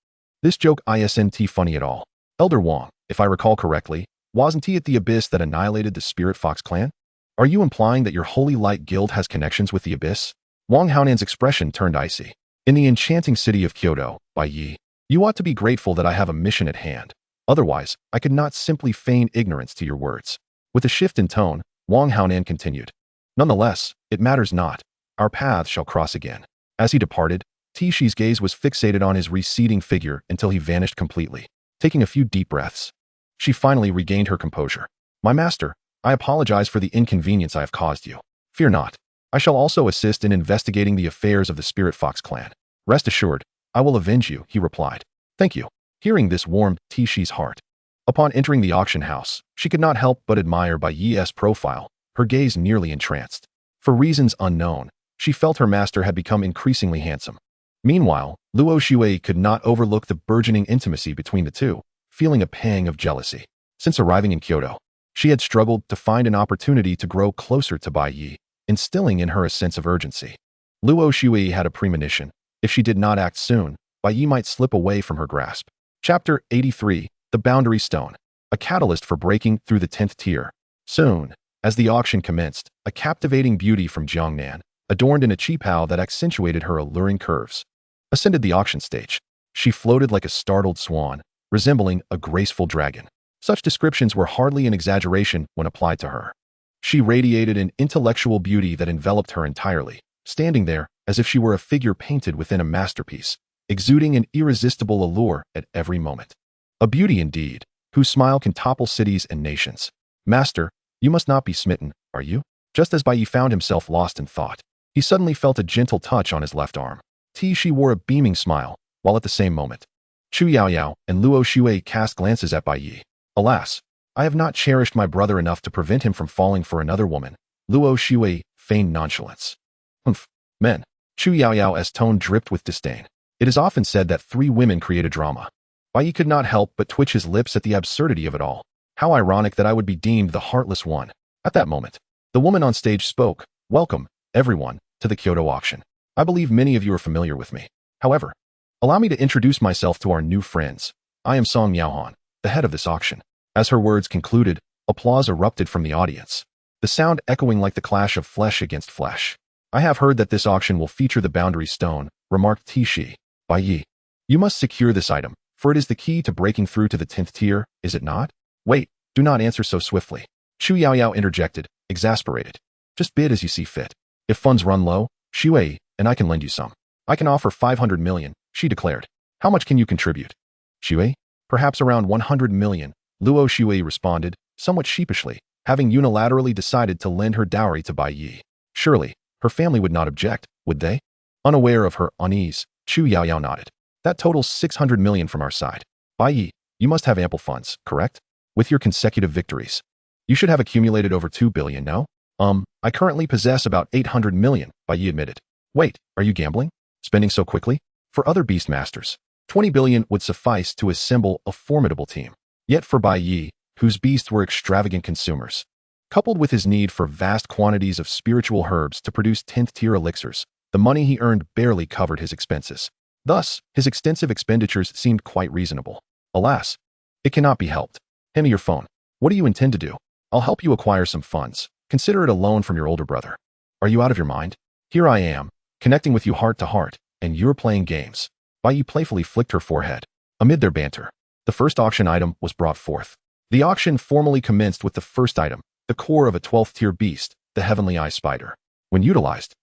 "This joke isn't funny at all. Elder Wang, if I recall correctly, wasn't he at the Abyss that annihilated the Spirit Fox clan? Are you implying that your Holy Light Guild has connections with the Abyss?" Wang Haonan's expression turned icy. "In the enchanting city of Kyoto, Bai Ye, you ought to be grateful that I have a mission at hand. Otherwise, I could not simply feign ignorance to your words." With a shift in tone, Wang Haonan continued. "Nonetheless, it matters not. Our paths shall cross again." As he departed, Tishi's gaze was fixated on his receding figure until he vanished completely. Taking a few deep breaths, she finally regained her composure. "My master, I apologize for the inconvenience I have caused you. Fear not. I shall also assist in investigating the affairs of the Spirit Fox clan. Rest assured, I will avenge you," he replied. "Thank you." Hearing this warmed Tishi's heart. Upon entering the auction house, she could not help but admire Bai Ye's profile, her gaze nearly entranced. For reasons unknown, she felt her master had become increasingly handsome. Meanwhile, Luo Shuei could not overlook the burgeoning intimacy between the two, feeling a pang of jealousy. Since arriving in Kyoto, she had struggled to find an opportunity to grow closer to Bai Ye, instilling in her a sense of urgency. Luo Shuei had a premonition. If she did not act soon, Bai Ye might slip away from her grasp. Chapter 83, The Boundary Stone, a catalyst for breaking through the 10th tier. Soon, as the auction commenced, a captivating beauty from Jiangnan, adorned in a qipao that accentuated her alluring curves, ascended the auction stage. She floated like a startled swan, resembling a graceful dragon. Such descriptions were hardly an exaggeration when applied to her. She radiated an intellectual beauty that enveloped her entirely, standing there as if she were a figure painted within a masterpiece, exuding an irresistible allure at every moment. A beauty indeed, whose smile can topple cities and nations. "Master, you must not be smitten, are you?" Just as Bai Ye found himself lost in thought, he suddenly felt a gentle touch on his left arm. Tishi wore a beaming smile, while at the same moment, Chu Yaoyao and Luo Shuei cast glances at Bai Ye. "Alas, I have not cherished my brother enough to prevent him from falling for another woman." Luo Shuei feigned nonchalance. "Humph, men." Chu Yaoyao's tone dripped with disdain. "It is often said that 3 women create a drama." Bai Ye could not help but twitch his lips at the absurdity of it all. How ironic that I would be deemed the heartless one. At that moment, the woman on stage spoke. "Welcome, everyone, to the Kyoto auction. I believe many of you are familiar with me. However, allow me to introduce myself to our new friends. I am Song Miaohan, the head of this auction." As her words concluded, applause erupted from the audience, the sound echoing like the clash of flesh against flesh. "I have heard that this auction will feature the Boundary Stone," remarked Tishi. "Bai Ye, you must secure this item, for it is the key to breaking through to the 10th tier, is it not?" "Wait, do not answer so swiftly," Chu Yaoyao interjected, exasperated. "Just bid as you see fit. If funds run low, Shuei and I can lend you some." "I can offer 500 million, she declared. "How much can you contribute?" "Shuei? Perhaps around 100 million, Luo Shuei responded, somewhat sheepishly, having unilaterally decided to lend her dowry to Bai Ye. Surely, her family would not object, would they? Unaware of her unease, Chu Yaoyao nodded. "That totals 600 million from our side. Bai Ye, you must have ample funds, correct? With your consecutive victories, you should have accumulated over 2 billion, no?" I currently possess about 800 million, Bai Ye admitted. Wait, are you gambling? Spending so quickly? For other beast masters, 20 billion would suffice to assemble a formidable team. Yet for Bai Ye, whose beasts were extravagant consumers, coupled with his need for vast quantities of spiritual herbs to produce 10th-tier elixirs, the money he earned barely covered his expenses. Thus, his extensive expenditures seemed quite reasonable. Alas, it cannot be helped. Hand me your phone. What do you intend to do? I'll help you acquire some funds. Consider it a loan from your older brother. Are you out of your mind? Here I am, connecting with you heart to heart, and you're playing games. Bai Ye playfully flicked her forehead. Amid their banter, the first auction item was brought forth. The auction formally commenced with the first item, the core of a 12th-tier beast, the Heavenly Eye Spider. When utilized,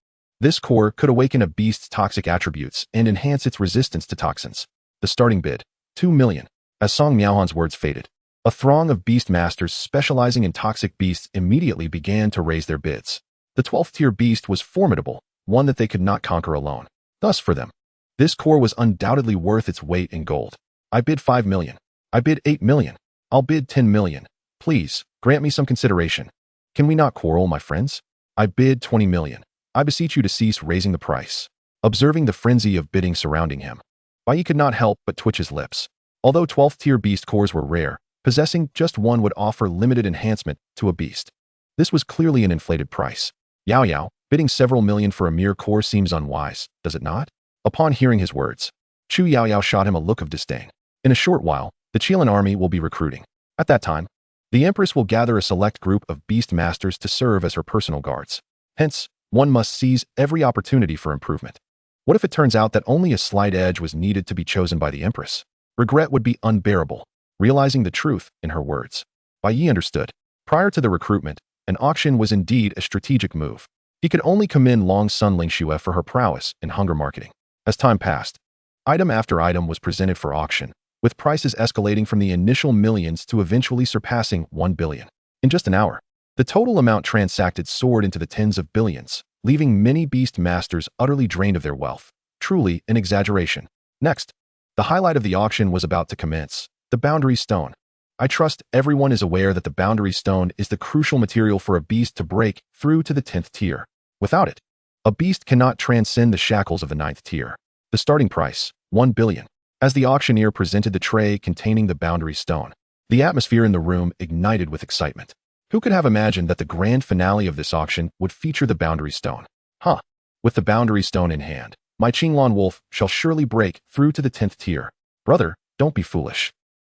this core could awaken a beast's toxic attributes and enhance its resistance to toxins. The starting bid, 2 million. As Song Miaohan's words faded, a throng of beast masters specializing in toxic beasts immediately began to raise their bids. The 12th-tier beast was formidable, one that they could not conquer alone. Thus, for them, this core was undoubtedly worth its weight in gold. I bid 5 million. I bid 8 million. I'll bid 10 million. Please, grant me some consideration. Can we not quarrel, my friends? I bid 20 million. I beseech you to cease raising the price. Observing the frenzy of bidding surrounding him, Bai Ye could not help but twitch his lips. Although 12th-tier beast cores were rare, possessing just one would offer limited enhancement to a beast. This was clearly an inflated price. Yao Yao, bidding several million for a mere core seems unwise, does it not? Upon hearing his words, Chu Yao Yao shot him a look of disdain. In a short while, the Qilan army will be recruiting. At that time, the Empress will gather a select group of beast masters to serve as her personal guards. Hence, one must seize every opportunity for improvement. What if it turns out that only a slight edge was needed to be chosen by the Empress? Regret would be unbearable. Realizing the truth in her words, Bai Ye understood. Prior to the recruitment, an auction was indeed a strategic move. He could only commend Long Sun Lingxue for her prowess in hunger marketing. As time passed, item after item was presented for auction, with prices escalating from the initial millions to eventually surpassing 1 billion. In just an hour, the total amount transacted soared into the tens of billions, leaving many beast masters utterly drained of their wealth. Truly an exaggeration. Next, the highlight of the auction was about to commence, the Boundary Stone. I trust everyone is aware that the Boundary Stone is the crucial material for a beast to break through to the 10th tier. Without it, a beast cannot transcend the shackles of the 9th tier. The starting price, 1 billion. As the auctioneer presented the tray containing the Boundary Stone, the atmosphere in the room ignited with excitement. Who could have imagined that the grand finale of this auction would feature the Boundary Stone? With the Boundary Stone in hand, my Qinglan Wolf shall surely break through to the 10th tier. Brother, don't be foolish.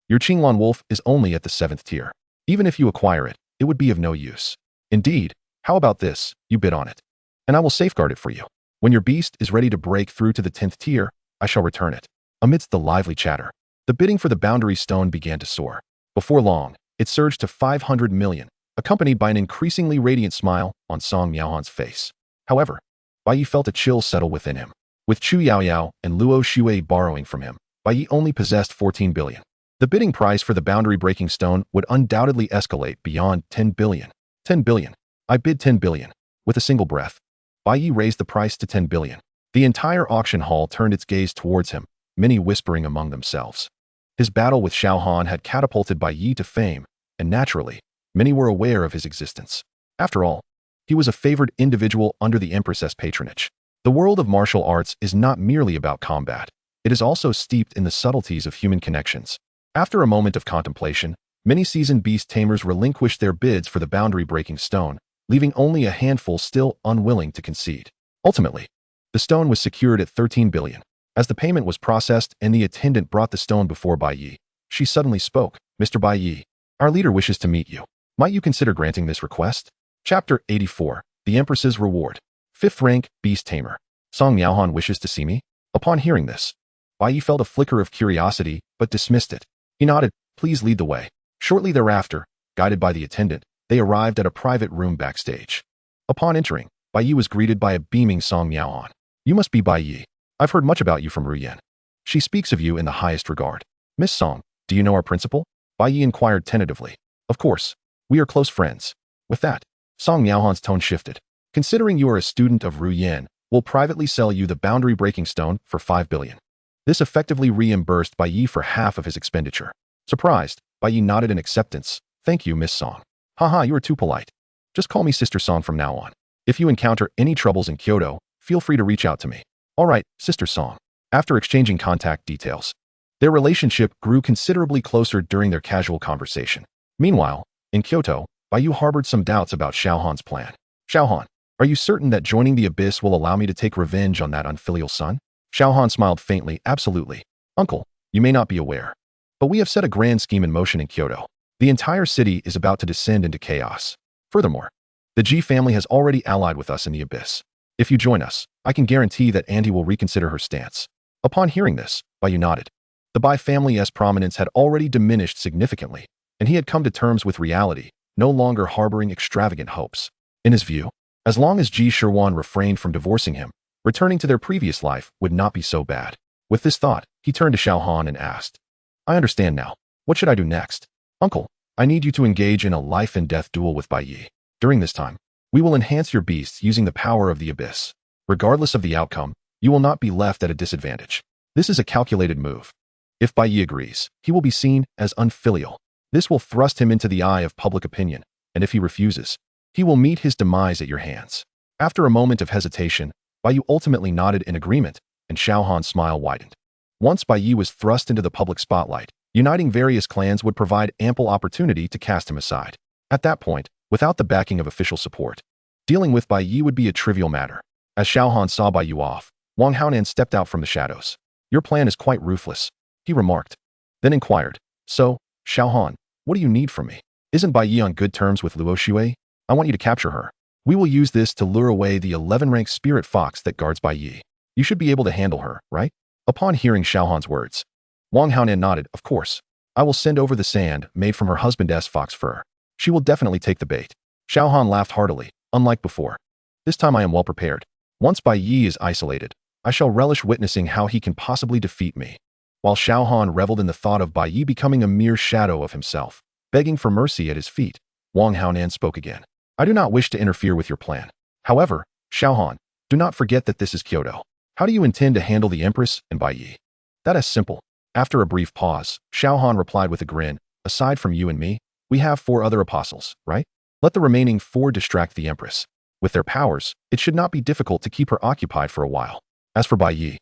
Your Qinglan Wolf is only at the 7th tier. Even if you acquire it, it would be of no use. Indeed, how about this? You bid on it, and I will safeguard it for you. When your beast is ready to break through to the 10th tier, I shall return it. Amidst the lively chatter, the bidding for the Boundary Stone began to soar. Before long, it surged to 500 million, accompanied by an increasingly radiant smile on Song Miaohan's face. However, Bai Ye felt a chill settle within him. With Chu Yao Yao and Luo Xue borrowing from him, Bai Ye only possessed 14 billion. The bidding price for the boundary-breaking stone would undoubtedly escalate beyond 10 billion. 10 billion. I bid 10 billion. With a single breath, Bai Ye raised the price to 10 billion. The entire auction hall turned its gaze towards him, many whispering among themselves. His battle with Xiao Han had catapulted Bai Ye to fame, and naturally, many were aware of his existence. After all, he was a favored individual under the Empress's patronage. The world of martial arts is not merely about combat. It is also steeped in the subtleties of human connections. After a moment of contemplation, many seasoned beast tamers relinquished their bids for the boundary-breaking stone, leaving only a handful still unwilling to concede. Ultimately, the stone was secured at 13 billion. As the payment was processed and the attendant brought the stone before Bai Ye, she suddenly spoke. Mr. Bai Ye, our leader wishes to meet you. Might you consider granting this request? Chapter 84. The Empress's Reward. 5th rank, Beast Tamer. Song Miaohan wishes to see me? Upon hearing this, Bai Ye felt a flicker of curiosity, but dismissed it. He nodded, please lead the way. Shortly thereafter, guided by the attendant, they arrived at a private room backstage. Upon entering, Bai Ye was greeted by a beaming Song Miaohan. You must be Bai Ye. I've heard much about you from Ruyan. She speaks of you in the highest regard. Miss Song, do you know our principal? Bai Ye inquired tentatively. Of course. We are close friends. With that, Song Miaohan's tone shifted. Considering you are a student of Ruyan, we'll privately sell you the boundary-breaking stone for 5 billion. This effectively reimbursed Bai Ye for half of his expenditure. Surprised, Bai Ye nodded in acceptance. Thank you, Miss Song. Haha, you are too polite. Just call me Sister Song from now on. If you encounter any troubles in Kyoto, feel free to reach out to me. Alright, Sister Song. After exchanging contact details, their relationship grew considerably closer during their casual conversation. Meanwhile, in Kyoto, Bai Ye harbored some doubts about Xiaohan's plan. Xiaohan, are you certain that joining the Abyss will allow me to take revenge on that unfilial son? Xiaohan smiled faintly. Absolutely. Uncle, you may not be aware, but we have set a grand scheme in motion in Kyoto. The entire city is about to descend into chaos. Furthermore, the Ji family has already allied with us in the Abyss. If you join us, I can guarantee that Auntie will reconsider her stance. Upon hearing this, Bai Ye nodded. The Bai family's prominence had already diminished significantly, and he had come to terms with reality, no longer harboring extravagant hopes. In his view, as long as Ji Shirwan refrained from divorcing him, returning to their previous life would not be so bad. With this thought, he turned to Xiaohan and asked, I understand now. What should I do next? Uncle, I need you to engage in a life and death duel with Bai Ye. During this time, we will enhance your beasts using the power of the Abyss. Regardless of the outcome, you will not be left at a disadvantage. This is a calculated move. If Bai Ye agrees, he will be seen as unfilial. This will thrust him into the eye of public opinion, and if he refuses, he will meet his demise at your hands. After a moment of hesitation, Bai Ye ultimately nodded in agreement, and Xiaohan's smile widened. Once Bai Ye was thrust into the public spotlight, uniting various clans would provide ample opportunity to cast him aside. At that point, without the backing of official support, dealing with Bai Ye would be a trivial matter. As Xiaohan saw Bai Ye off, Wang Haonan stepped out from the shadows. Your plan is quite ruthless, he remarked. Then inquired, so, Xiaohan, what do you need from me? Isn't Bai Ye on good terms with Luo Xue? I want you to capture her. We will use this to lure away the 11-rank spirit fox that guards Bai Ye. You should be able to handle her, right? Upon hearing Xiaohan's words, Wang Haonan nodded. Of course. I will send over the sand made from her husband's fox fur. She will definitely take the bait. Xiaohan laughed heartily, unlike before. This time I am well prepared. Once Bai Ye is isolated, I shall relish witnessing how he can possibly defeat me. While Xiaohan reveled in the thought of Bai Ye becoming a mere shadow of himself, begging for mercy at his feet, Wang Haonan spoke again. I do not wish to interfere with your plan. However, Xiaohan, do not forget that this is Kyoto. How do you intend to handle the Empress and Bai Ye? That is simple. After a brief pause, Xiaohan replied with a grin, aside from you and me, we have 4 other apostles, right? Let the remaining 4 distract the Empress. With their powers, it should not be difficult to keep her occupied for a while. As for Bai Ye,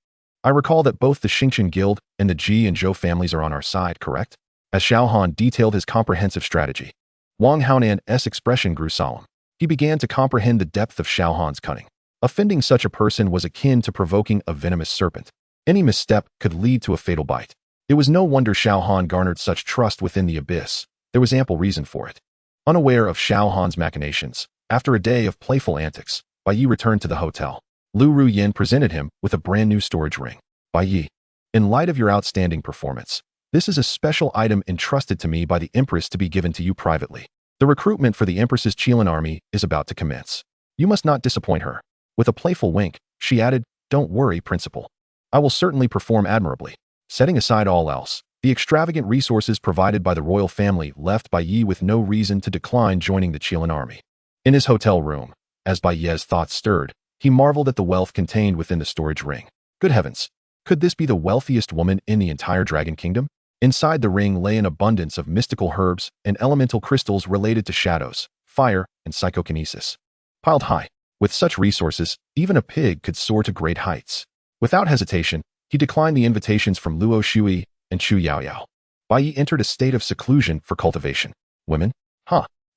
I recall that both the Xingqian Guild and the Ji and Zhou families are on our side, correct? As Xiaohan detailed his comprehensive strategy, Wang Haonan's expression grew solemn. He began to comprehend the depth of Xiaohan's cunning. Offending such a person was akin to provoking a venomous serpent. Any misstep could lead to a fatal bite. It was no wonder Xiaohan garnered such trust within the Abyss. There was ample reason for it. Unaware of Xiaohan's machinations, after a day of playful antics, Bai Ye returned to the hotel. Lu Ruyin presented him with a brand new storage ring. Bai Ye, in light of your outstanding performance, this is a special item entrusted to me by the Empress to be given to you privately. The recruitment for the Empress's Qilin army is about to commence. You must not disappoint her. With a playful wink, she added, don't worry, Principal. I will certainly perform admirably. Setting aside all else, the extravagant resources provided by the royal family left Bai Ye with no reason to decline joining the Qilin army. In his hotel room, as Bai Ye's thoughts stirred, he marveled at the wealth contained within the storage ring. Good heavens! Could this be the wealthiest woman in the entire Dragon Kingdom? Inside the ring lay an abundance of mystical herbs and elemental crystals related to shadows, fire, and psychokinesis. Piled high, with such resources, even a pig could soar to great heights. Without hesitation, he declined the invitations from Luo Xue and Chu Yaoyao. Bai Ye entered a state of seclusion for cultivation. Women?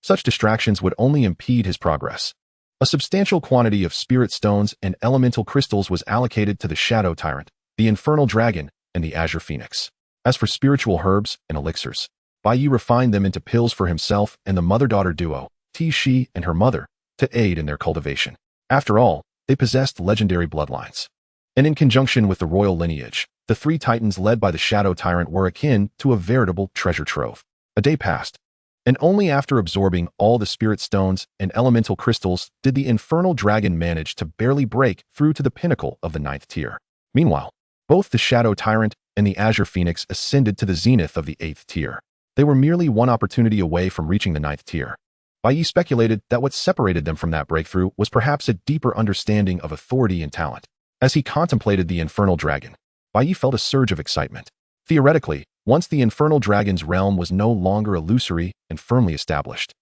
Such distractions would only impede his progress. A substantial quantity of spirit stones and elemental crystals was allocated to the Shadow Tyrant, the Infernal Dragon, and the Azure Phoenix. As for spiritual herbs and elixirs, Bai Ye refined them into pills for himself and the mother-daughter duo, Ti Shi and her mother, to aid in their cultivation. After all, they possessed legendary bloodlines. And in conjunction with the royal lineage, the 3 titans led by the Shadow Tyrant were akin to a veritable treasure trove. A day passed, and only after absorbing all the spirit stones and elemental crystals did the Infernal Dragon manage to barely break through to the pinnacle of the 9th tier. Meanwhile, both the Shadow Tyrant and the Azure Phoenix ascended to the zenith of the 8th tier. They were merely one opportunity away from reaching the 9th tier. Bai Ye speculated that what separated them from that breakthrough was perhaps a deeper understanding of authority and talent. As he contemplated the Infernal Dragon, Bai Ye felt a surge of excitement. Theoretically, once the Infernal Dragon's realm was no longer illusory and firmly established,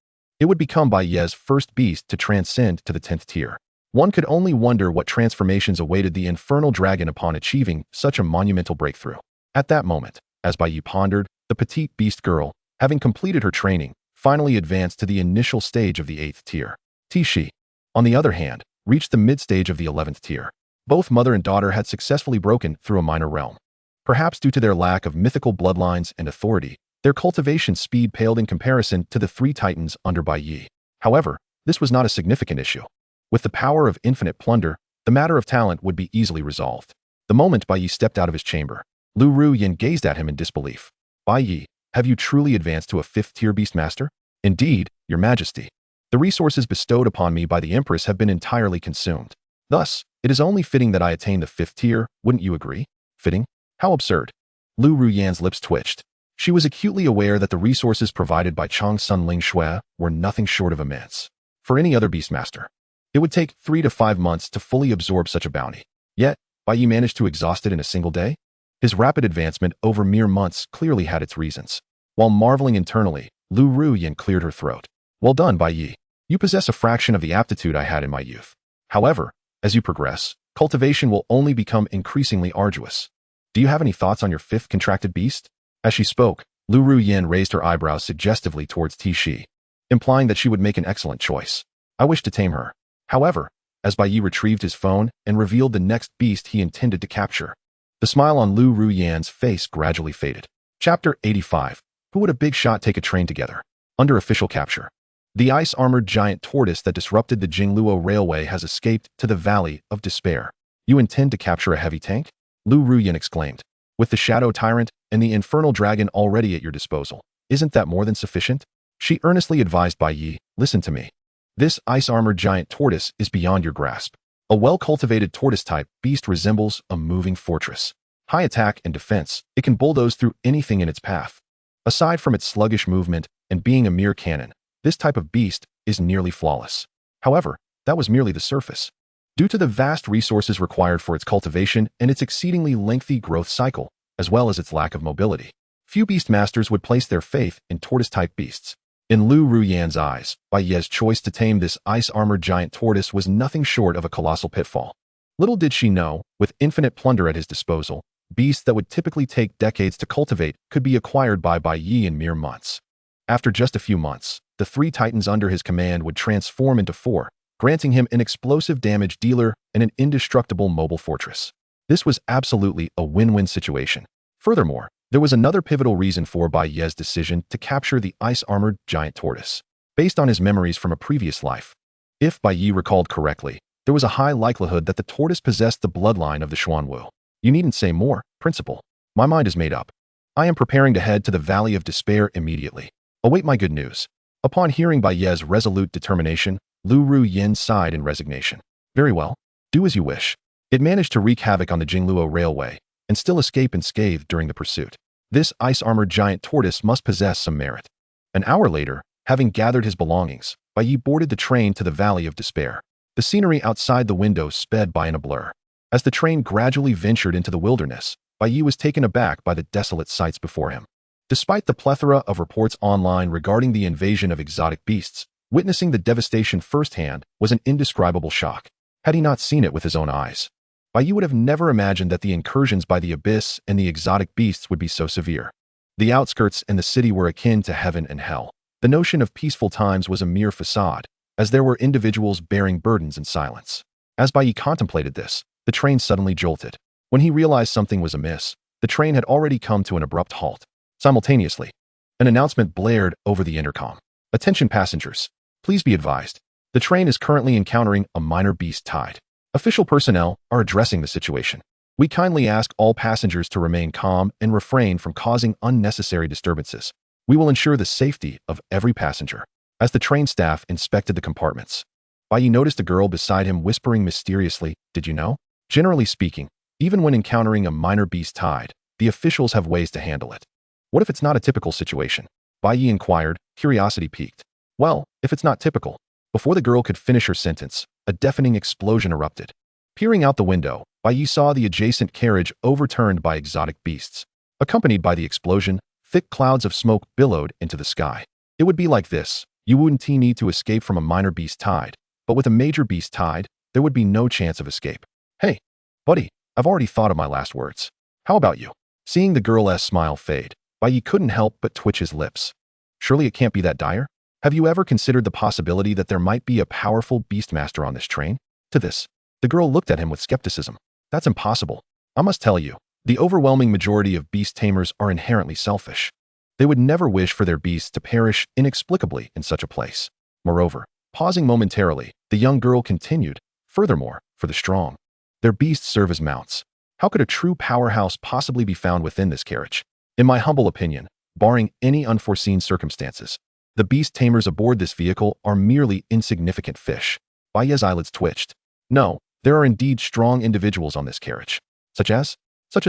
it would become Bai Ye's first beast to transcend to the 10th tier. One could only wonder what transformations awaited the infernal dragon upon achieving such a monumental breakthrough. At that moment, as Bai Ye pondered, the petite beast girl, having completed her training, finally advanced to the initial stage of the 8th tier. Tishi, on the other hand, reached the mid-stage of the 11th tier. Both mother and daughter had successfully broken through a minor realm. Perhaps due to their lack of mythical bloodlines and authority, their cultivation speed paled in comparison to the 3 titans under Bai Ye. However, this was not a significant issue. With the power of infinite plunder, the matter of talent would be easily resolved. The moment Bai Ye stepped out of his chamber, Lu Ruyin gazed at him in disbelief. Bai Ye, have you truly advanced to a 5th-tier beastmaster? Indeed, your majesty. The resources bestowed upon me by the empress have been entirely consumed. Thus, it is only fitting that I attain the 5th tier, wouldn't you agree? Fitting? How absurd. Lu Ruyan's lips twitched. She was acutely aware that the resources provided by Chang Sun Ling Shui were nothing short of immense. For any other beastmaster, it would take 3 to 5 months to fully absorb such a bounty. Yet, Bai Ye managed to exhaust it in a single day? His rapid advancement over mere months clearly had its reasons. While marveling internally, Lu Ruyan cleared her throat. Well done, Bai Ye. You possess a fraction of the aptitude I had in my youth. However, as you progress, cultivation will only become increasingly arduous. Do you have any thoughts on your 5th contracted beast? As she spoke, Lu Ruyan raised her eyebrows suggestively towards Tishi, implying that she would make an excellent choice. I wish to tame her. However, as Bai Ye retrieved his phone and revealed the next beast he intended to capture, the smile on Lu Ruyan's face gradually faded. Chapter 85. Who would a big shot take a train together? Under official capture. The ice-armored giant tortoise that disrupted the Jingluo Railway has escaped to the Valley of Despair. You intend to capture a heavy tank? Lu Ruyan exclaimed. With the Shadow Tyrant and the Infernal Dragon already at your disposal, isn't that more than sufficient? She earnestly advised Bai Ye, listen to me. This ice-armored giant tortoise is beyond your grasp. A well-cultivated tortoise-type beast resembles a moving fortress. High attack and defense, it can bulldoze through anything in its path. Aside from its sluggish movement and being a mere cannon, this type of beast is nearly flawless. However, that was merely the surface. Due to the vast resources required for its cultivation and its exceedingly lengthy growth cycle, as well as its lack of mobility, few beastmasters would place their faith in tortoise-type beasts. In Lu Ruyan's eyes, Bai Ye's choice to tame this ice-armored giant tortoise was nothing short of a colossal pitfall. Little did she know, with infinite plunder at his disposal, beasts that would typically take decades to cultivate could be acquired by Bai Ye in mere months. After just a few months, the 3 titans under his command would transform into 4, granting him an explosive damage dealer and an indestructible mobile fortress. This was absolutely a win-win situation. Furthermore, there was another pivotal reason for Bai Ye's decision to capture the ice-armored giant tortoise. Based on his memories from a previous life, if Bai Ye recalled correctly, there was a high likelihood that the tortoise possessed the bloodline of the Xuanwu. You needn't say more, Principal. My mind is made up. I am preparing to head to the Valley of Despair immediately. Await my good news. Upon hearing Bai Ye's resolute determination, Lu Ruyan sighed in resignation. Very well. Do as you wish. It managed to wreak havoc on the Jingluo Railway and still escape unscathed during the pursuit. This ice-armored giant tortoise must possess some merit. An hour later, having gathered his belongings, Bai Ye boarded the train to the Valley of Despair. The scenery outside the window sped by in a blur. As the train gradually ventured into the wilderness, Bai Ye was taken aback by the desolate sights before him. Despite the plethora of reports online regarding the invasion of exotic beasts, witnessing the devastation firsthand was an indescribable shock. Had he not seen it with his own eyes, Bai Ye would have never imagined that the incursions by the abyss and the exotic beasts would be so severe. The outskirts and the city were akin to heaven and hell. The notion of peaceful times was a mere facade, as there were individuals bearing burdens in silence. As Bai Ye contemplated this, the train suddenly jolted. When he realized something was amiss, the train had already come to an abrupt halt. Simultaneously, an announcement blared over the intercom. Attention passengers, please be advised. The train is currently encountering a minor beast tide. Official personnel are addressing the situation. We kindly ask all passengers to remain calm and refrain from causing unnecessary disturbances. We will ensure the safety of every passenger. As the train staff inspected the compartments, Bai Ye noticed a girl beside him whispering mysteriously, "Did you know?" Generally speaking, even when encountering a minor beast tide, the officials have ways to handle it. What if it's not a typical situation? Bai Ye inquired, curiosity piqued. Well, if it's not typical. Before the girl could finish her sentence, a deafening explosion erupted. Peering out the window, Bai Ye saw the adjacent carriage overturned by exotic beasts. Accompanied by the explosion, thick clouds of smoke billowed into the sky. It would be like this. You wouldn't need to escape from a minor beast tide, but with a major beast tide, there would be no chance of escape. Hey, buddy, I've already thought of my last words. How about you? Seeing the girl's smile fade, Bai Ye couldn't help but twitch his lips. Surely it can't be that dire? Have you ever considered the possibility that there might be a powerful beastmaster on this train? To this, the girl looked at him with skepticism. That's impossible. I must tell you, the overwhelming majority of beast tamers are inherently selfish. They would never wish for their beasts to perish inexplicably in such a place. Moreover, pausing momentarily, the young girl continued, furthermore, for the strong, their beasts serve as mounts. How could a true powerhouse possibly be found within this carriage? In my humble opinion, barring any unforeseen circumstances, the beast tamers aboard this vehicle are merely insignificant fish. Bai Ye's eyelids twitched. No, there are indeed strong individuals on this carriage. Such as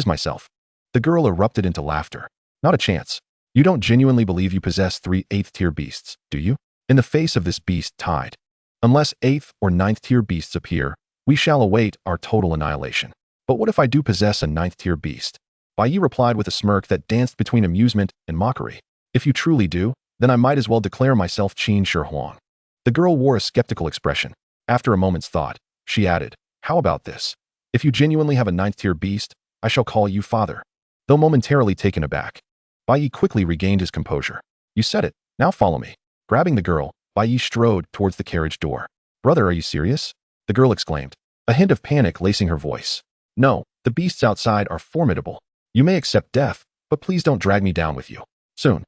myself. The girl erupted into laughter. Not a chance. You don't genuinely believe you possess 3 8th-tier beasts, do you? In the face of this beast tide. Unless 8th or 9th-tier beasts appear, we shall await our total annihilation. But what if I do possess a 9th-tier beast? Bai Ye replied with a smirk that danced between amusement and mockery. If you truly do, then I might as well declare myself Qin Shi Huang. The girl wore a skeptical expression. After a moment's thought, she added, how about this? If you genuinely have a 9th-tier beast, I shall call you father. Though momentarily taken aback, Bai Ye quickly regained his composure. You said it, now follow me. Grabbing the girl, Bai Ye strode towards the carriage door. Brother, are you serious? The girl exclaimed, a hint of panic lacing her voice. No, the beasts outside are formidable. You may accept death, but please don't drag me down with you. Soon.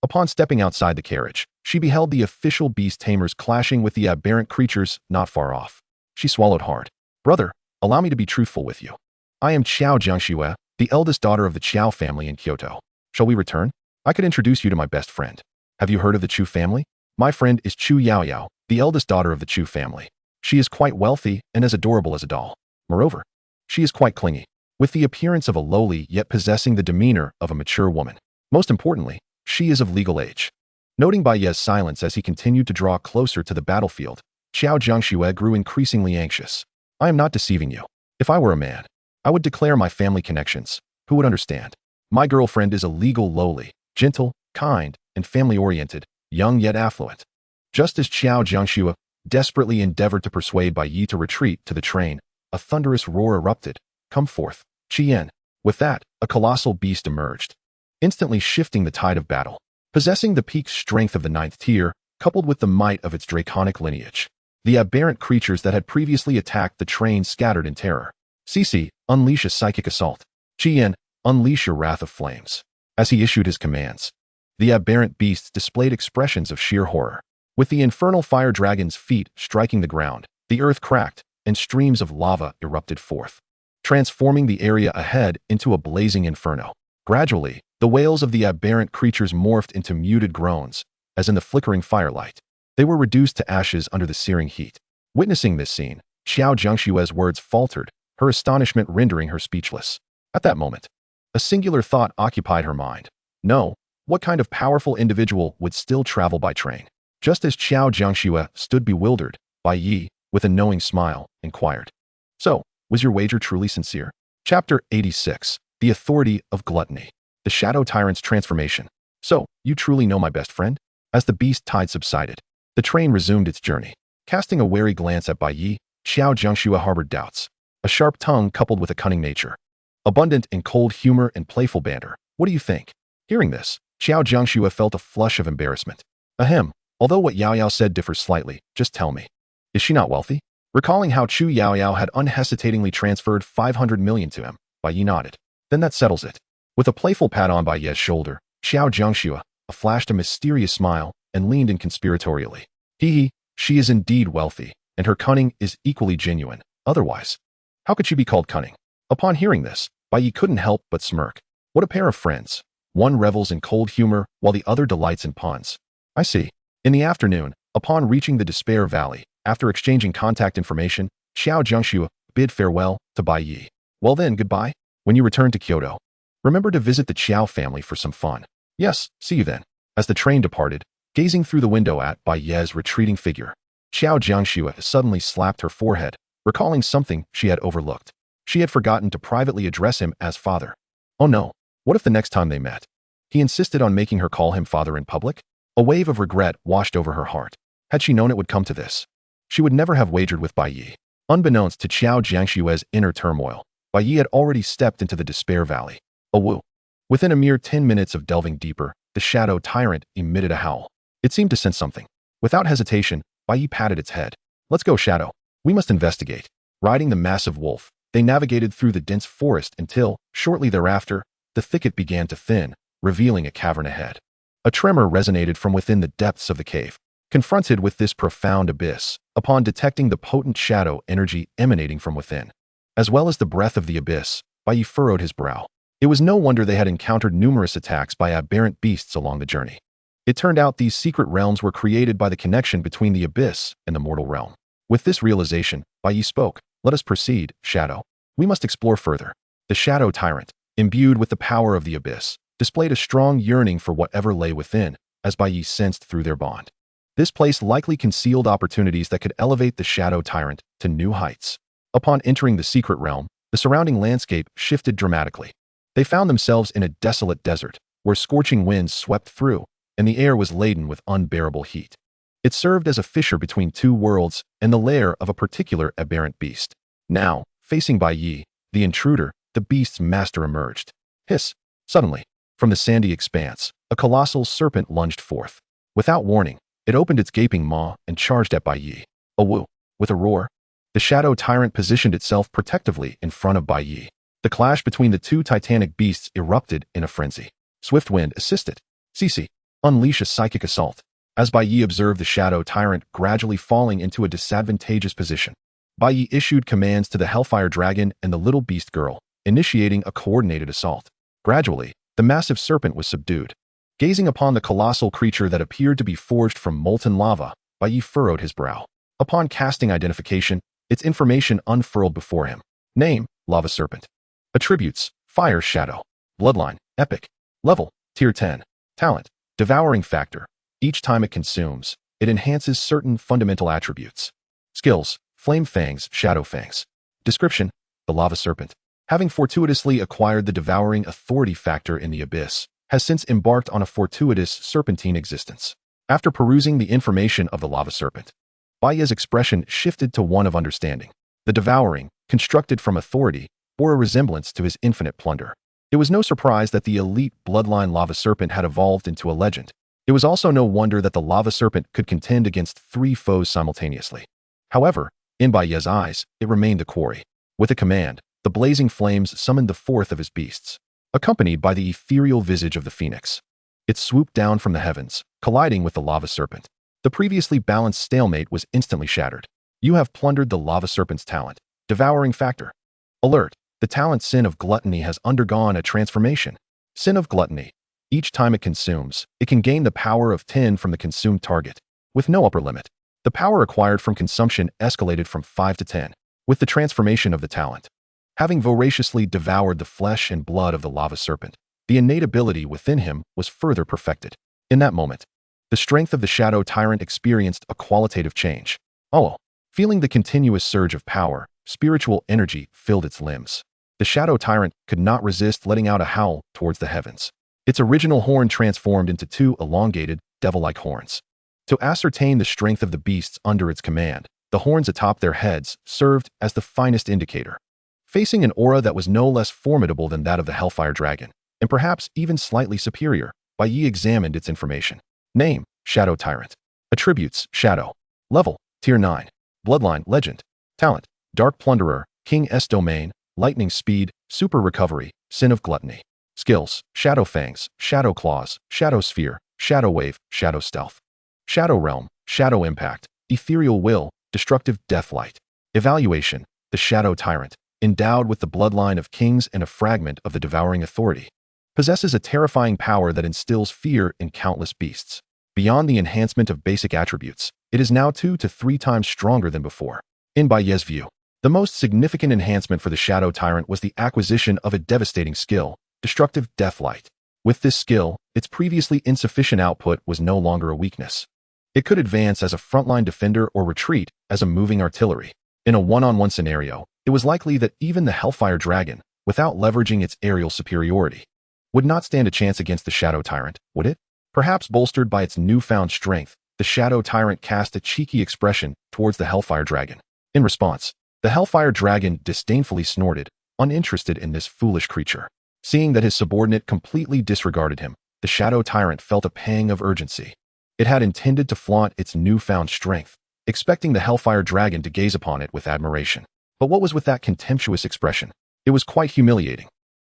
Upon stepping outside the carriage, she beheld the official beast tamers clashing with the aberrant creatures not far off. She swallowed hard. Brother, allow me to be truthful with you. I am Qiao Jiangxue, the eldest daughter of the Qiao family in Kyoto. Shall we return? I could introduce you to my best friend. Have you heard of the Chu family? My friend is Chu Yaoyao, the eldest daughter of the Chu family. She is quite wealthy and as adorable as a doll. Moreover, she is quite clingy, with the appearance of a lowly yet possessing the demeanor of a mature woman. Most importantly, she is of legal age. Noting Bai Ye's silence as he continued to draw closer to the battlefield, Qiao Jiangxue grew increasingly anxious. I am not deceiving you. If I were a man, I would declare my family connections. Who would understand? My girlfriend is a legal lowly, gentle, kind, and family-oriented, young yet affluent. Just as Qiao Jiangxue desperately endeavored to persuade Bai Ye to retreat to the train, a thunderous roar erupted. Come forth, Qian. With that, a colossal beast emerged, instantly shifting the tide of battle. Possessing the peak strength of the 9th tier, coupled with the might of its draconic lineage, the aberrant creatures that had previously attacked the train scattered in terror. CC, unleash a psychic assault. Qian, unleash your wrath of flames. As he issued his commands, the aberrant beasts displayed expressions of sheer horror. With the infernal fire dragon's feet striking the ground, the earth cracked, and streams of lava erupted forth, transforming the area ahead into a blazing inferno. Gradually, the wails of the aberrant creatures morphed into muted groans, as in the flickering firelight. They were reduced to ashes under the searing heat. Witnessing this scene, Qiao Jiangxue's words faltered, her astonishment rendering her speechless. At that moment, a singular thought occupied her mind. No, what kind of powerful individual would still travel by train? Just as Qiao Jiangxue stood bewildered, Bai Ye, with a knowing smile, inquired. So, was your wager truly sincere? Chapter 86. The Authority of Gluttony. The Shadow Tyrant's Transformation. So, you truly know my best friend? As the beast tide subsided, the train resumed its journey. Casting a wary glance at Bai Ye, Qiao Jiangxue harbored doubts. A sharp tongue coupled with a cunning nature, abundant in cold humor and playful banter. What do you think? Hearing this, Qiao Jiangxue felt a flush of embarrassment. Ahem, although what Yao Yao said differs slightly, just tell me. Is she not wealthy? Recalling how Chu Yao Yao had unhesitatingly transferred 500 million to him, Bai Ye nodded. Then that settles it. With a playful pat on Bai Ye's shoulder, Qiao Jiangxue flashed a mysterious smile and leaned in conspiratorially. Hee, she is indeed wealthy, and her cunning is equally genuine. Otherwise, how could she be called cunning? Upon hearing this, Bai Ye couldn't help but smirk. What a pair of friends. One revels in cold humor while the other delights in puns. I see. In the afternoon, upon reaching the Despair Valley, after exchanging contact information, Qiao Jiangxue bid farewell to Bai Ye. Well then, goodbye. When you return to Kyoto, remember to visit the Qiao family for some fun. Yes, see you then. As the train departed, gazing through the window at Bai Ye's retreating figure, Qiao Jiangxue suddenly slapped her forehead, recalling something she had overlooked. She had forgotten to privately address him as father. Oh no, what if the next time they met, he insisted on making her call him father in public? A wave of regret washed over her heart. Had she known it would come to this, she would never have wagered with Bai Ye. Unbeknownst to Qiao Jiangshue's inner turmoil, Bai Ye had already stepped into the despair valley. A woo. Within a mere 10 minutes of delving deeper, the shadow tyrant emitted a howl. It seemed to sense something. Without hesitation, Bai Ye patted its head. Let's go, Shadow. We must investigate. Riding the massive wolf, they navigated through the dense forest until, shortly thereafter, the thicket began to thin, revealing a cavern ahead. A tremor resonated from within the depths of the cave. Confronted with this profound abyss, upon detecting the potent shadow energy emanating from within, as well as the breath of the abyss, Bai Ye furrowed his brow. It was no wonder they had encountered numerous attacks by aberrant beasts along the journey. It turned out these secret realms were created by the connection between the abyss and the mortal realm. With this realization, Bai Ye spoke. Let us proceed, Shadow. We must explore further. The shadow tyrant, imbued with the power of the abyss, displayed a strong yearning for whatever lay within, as Bai Ye sensed through their bond. This place likely concealed opportunities that could elevate the shadow tyrant to new heights. Upon entering the secret realm, the surrounding landscape shifted dramatically. They found themselves in a desolate desert, where scorching winds swept through, and the air was laden with unbearable heat. It served as a fissure between two worlds and the lair of a particular aberrant beast. Now, facing Bai Ye, the intruder, the beast's master emerged. Hiss! Suddenly, from the sandy expanse, a colossal serpent lunged forth. Without warning, it opened its gaping maw and charged at Bai Ye. A woo! With a roar, the shadow tyrant positioned itself protectively in front of Bai Ye. The clash between the two titanic beasts erupted in a frenzy. Swift Wind assisted. Cece, unleash a psychic assault. As Bai Ye observed the shadow tyrant gradually falling into a disadvantageous position, Bai Ye issued commands to the Hellfire Dragon and the little beast girl, initiating a coordinated assault. Gradually, the massive serpent was subdued. Gazing upon the colossal creature that appeared to be forged from molten lava, Bai Ye furrowed his brow. Upon casting identification, its information unfurled before him. Name, Lava Serpent. Attributes, Fire Shadow. Bloodline, Epic. Level, Tier 10. Talent, Devouring Factor. Each time it consumes, it enhances certain fundamental attributes. Skills, Flame Fangs, Shadow Fangs. Description, the Lava Serpent, having fortuitously acquired the devouring authority factor in the abyss, has since embarked on a fortuitous serpentine existence. After perusing the information of the Lava Serpent, Bai Ye's expression shifted to one of understanding. The devouring, constructed from authority, bore a resemblance to his infinite plunder. It was no surprise that the elite bloodline Lava Serpent had evolved into a legend. It was also no wonder that the Lava Serpent could contend against 3 foes simultaneously. However, in Bai Ye's eyes, it remained a quarry. With a command, the blazing flames summoned the fourth of his beasts, accompanied by the ethereal visage of the phoenix. It swooped down from the heavens, colliding with the Lava Serpent. The previously balanced stalemate was instantly shattered. You have plundered the Lava Serpent's talent. Devouring Factor. Alert! The talent Sin of Gluttony has undergone a transformation. Sin of Gluttony. Each time it consumes, it can gain the power of 10 from the consumed target, with no upper limit. The power acquired from consumption escalated from 5 to 10, with the transformation of the talent. Having voraciously devoured the flesh and blood of the Lava Serpent, the innate ability within him was further perfected. In that moment, the strength of the Shadow Tyrant experienced a qualitative change. Oh, feeling the continuous surge of power, spiritual energy filled its limbs. The Shadow Tyrant could not resist letting out a howl towards the heavens. Its original horn transformed into 2 elongated, devil-like horns. To ascertain the strength of the beasts under its command, the horns atop their heads served as the finest indicator. Facing an aura that was no less formidable than that of the Hellfire Dragon, and perhaps even slightly superior, Bai Ye examined its information. Name, Shadow Tyrant. Attributes, Shadow. Level, Tier 9. Bloodline, Legend. Talent, Dark Plunderer, King S Domain, Lightning Speed, Super Recovery, Sin of Gluttony. Skills, Shadow Fangs, Shadow Claws, Shadow Sphere, Shadow Wave, Shadow Stealth. Shadow Realm, Shadow Impact, Ethereal Will, Destructive Deathlight. Evaluation, the Shadow Tyrant, endowed with the bloodline of kings and a fragment of the devouring authority, possesses a terrifying power that instills fear in countless beasts. Beyond the enhancement of basic attributes, it is now 2 to 3 times stronger than before. In Bai Ye's view, the most significant enhancement for the Shadow Tyrant was the acquisition of a devastating skill, Destructive Deathlight. With this skill, its previously insufficient output was no longer a weakness. It could advance as a frontline defender or retreat as a moving artillery. In a one-on-one scenario, it was likely that even the Hellfire Dragon, without leveraging its aerial superiority, would not stand a chance against the Shadow Tyrant, would it? Perhaps bolstered by its newfound strength, the Shadow Tyrant cast a cheeky expression towards the Hellfire Dragon. In response, The Hellfire Dragon disdainfully snorted, uninterested in this foolish creature. Seeing that his subordinate completely disregarded him, the Shadow Tyrant felt a pang of urgency. It had intended to flaunt its newfound strength, expecting the Hellfire Dragon to gaze upon it with admiration. But what was with that contemptuous expression? It was quite humiliating.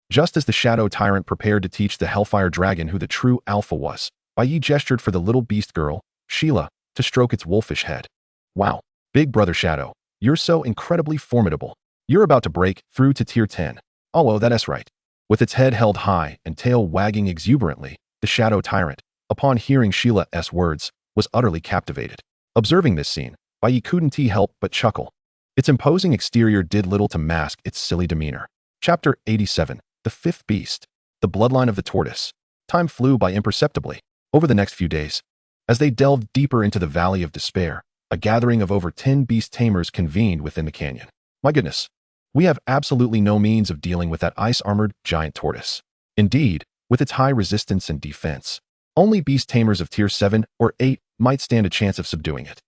Just as the Shadow Tyrant prepared to teach the Hellfire Dragon who the true alpha was, Bai Ye gestured for the little beast girl, Sheila, to stroke its wolfish head. Wow, big brother Shadow, you're so incredibly formidable. You're about to break through to tier 10. Oh, that's right. With its head held high and tail wagging exuberantly, the Shadow Tyrant, upon hearing Sheila's words, was utterly captivated. Observing this scene, Bai Ye couldn't help but chuckle. Its imposing exterior did little to mask its silly demeanor. Chapter 87. The Fifth Beast. The Bloodline of the Tortoise. Time flew by imperceptibly. Over the next few days, as they delved deeper into the Valley of Despair, a gathering of over 10 beast tamers convened within the canyon. My goodness, we have absolutely no means of dealing with that ice-armored giant tortoise. Indeed, with its high resistance and defense, only beast tamers of tier 7 or 8 might stand a chance of subduing it.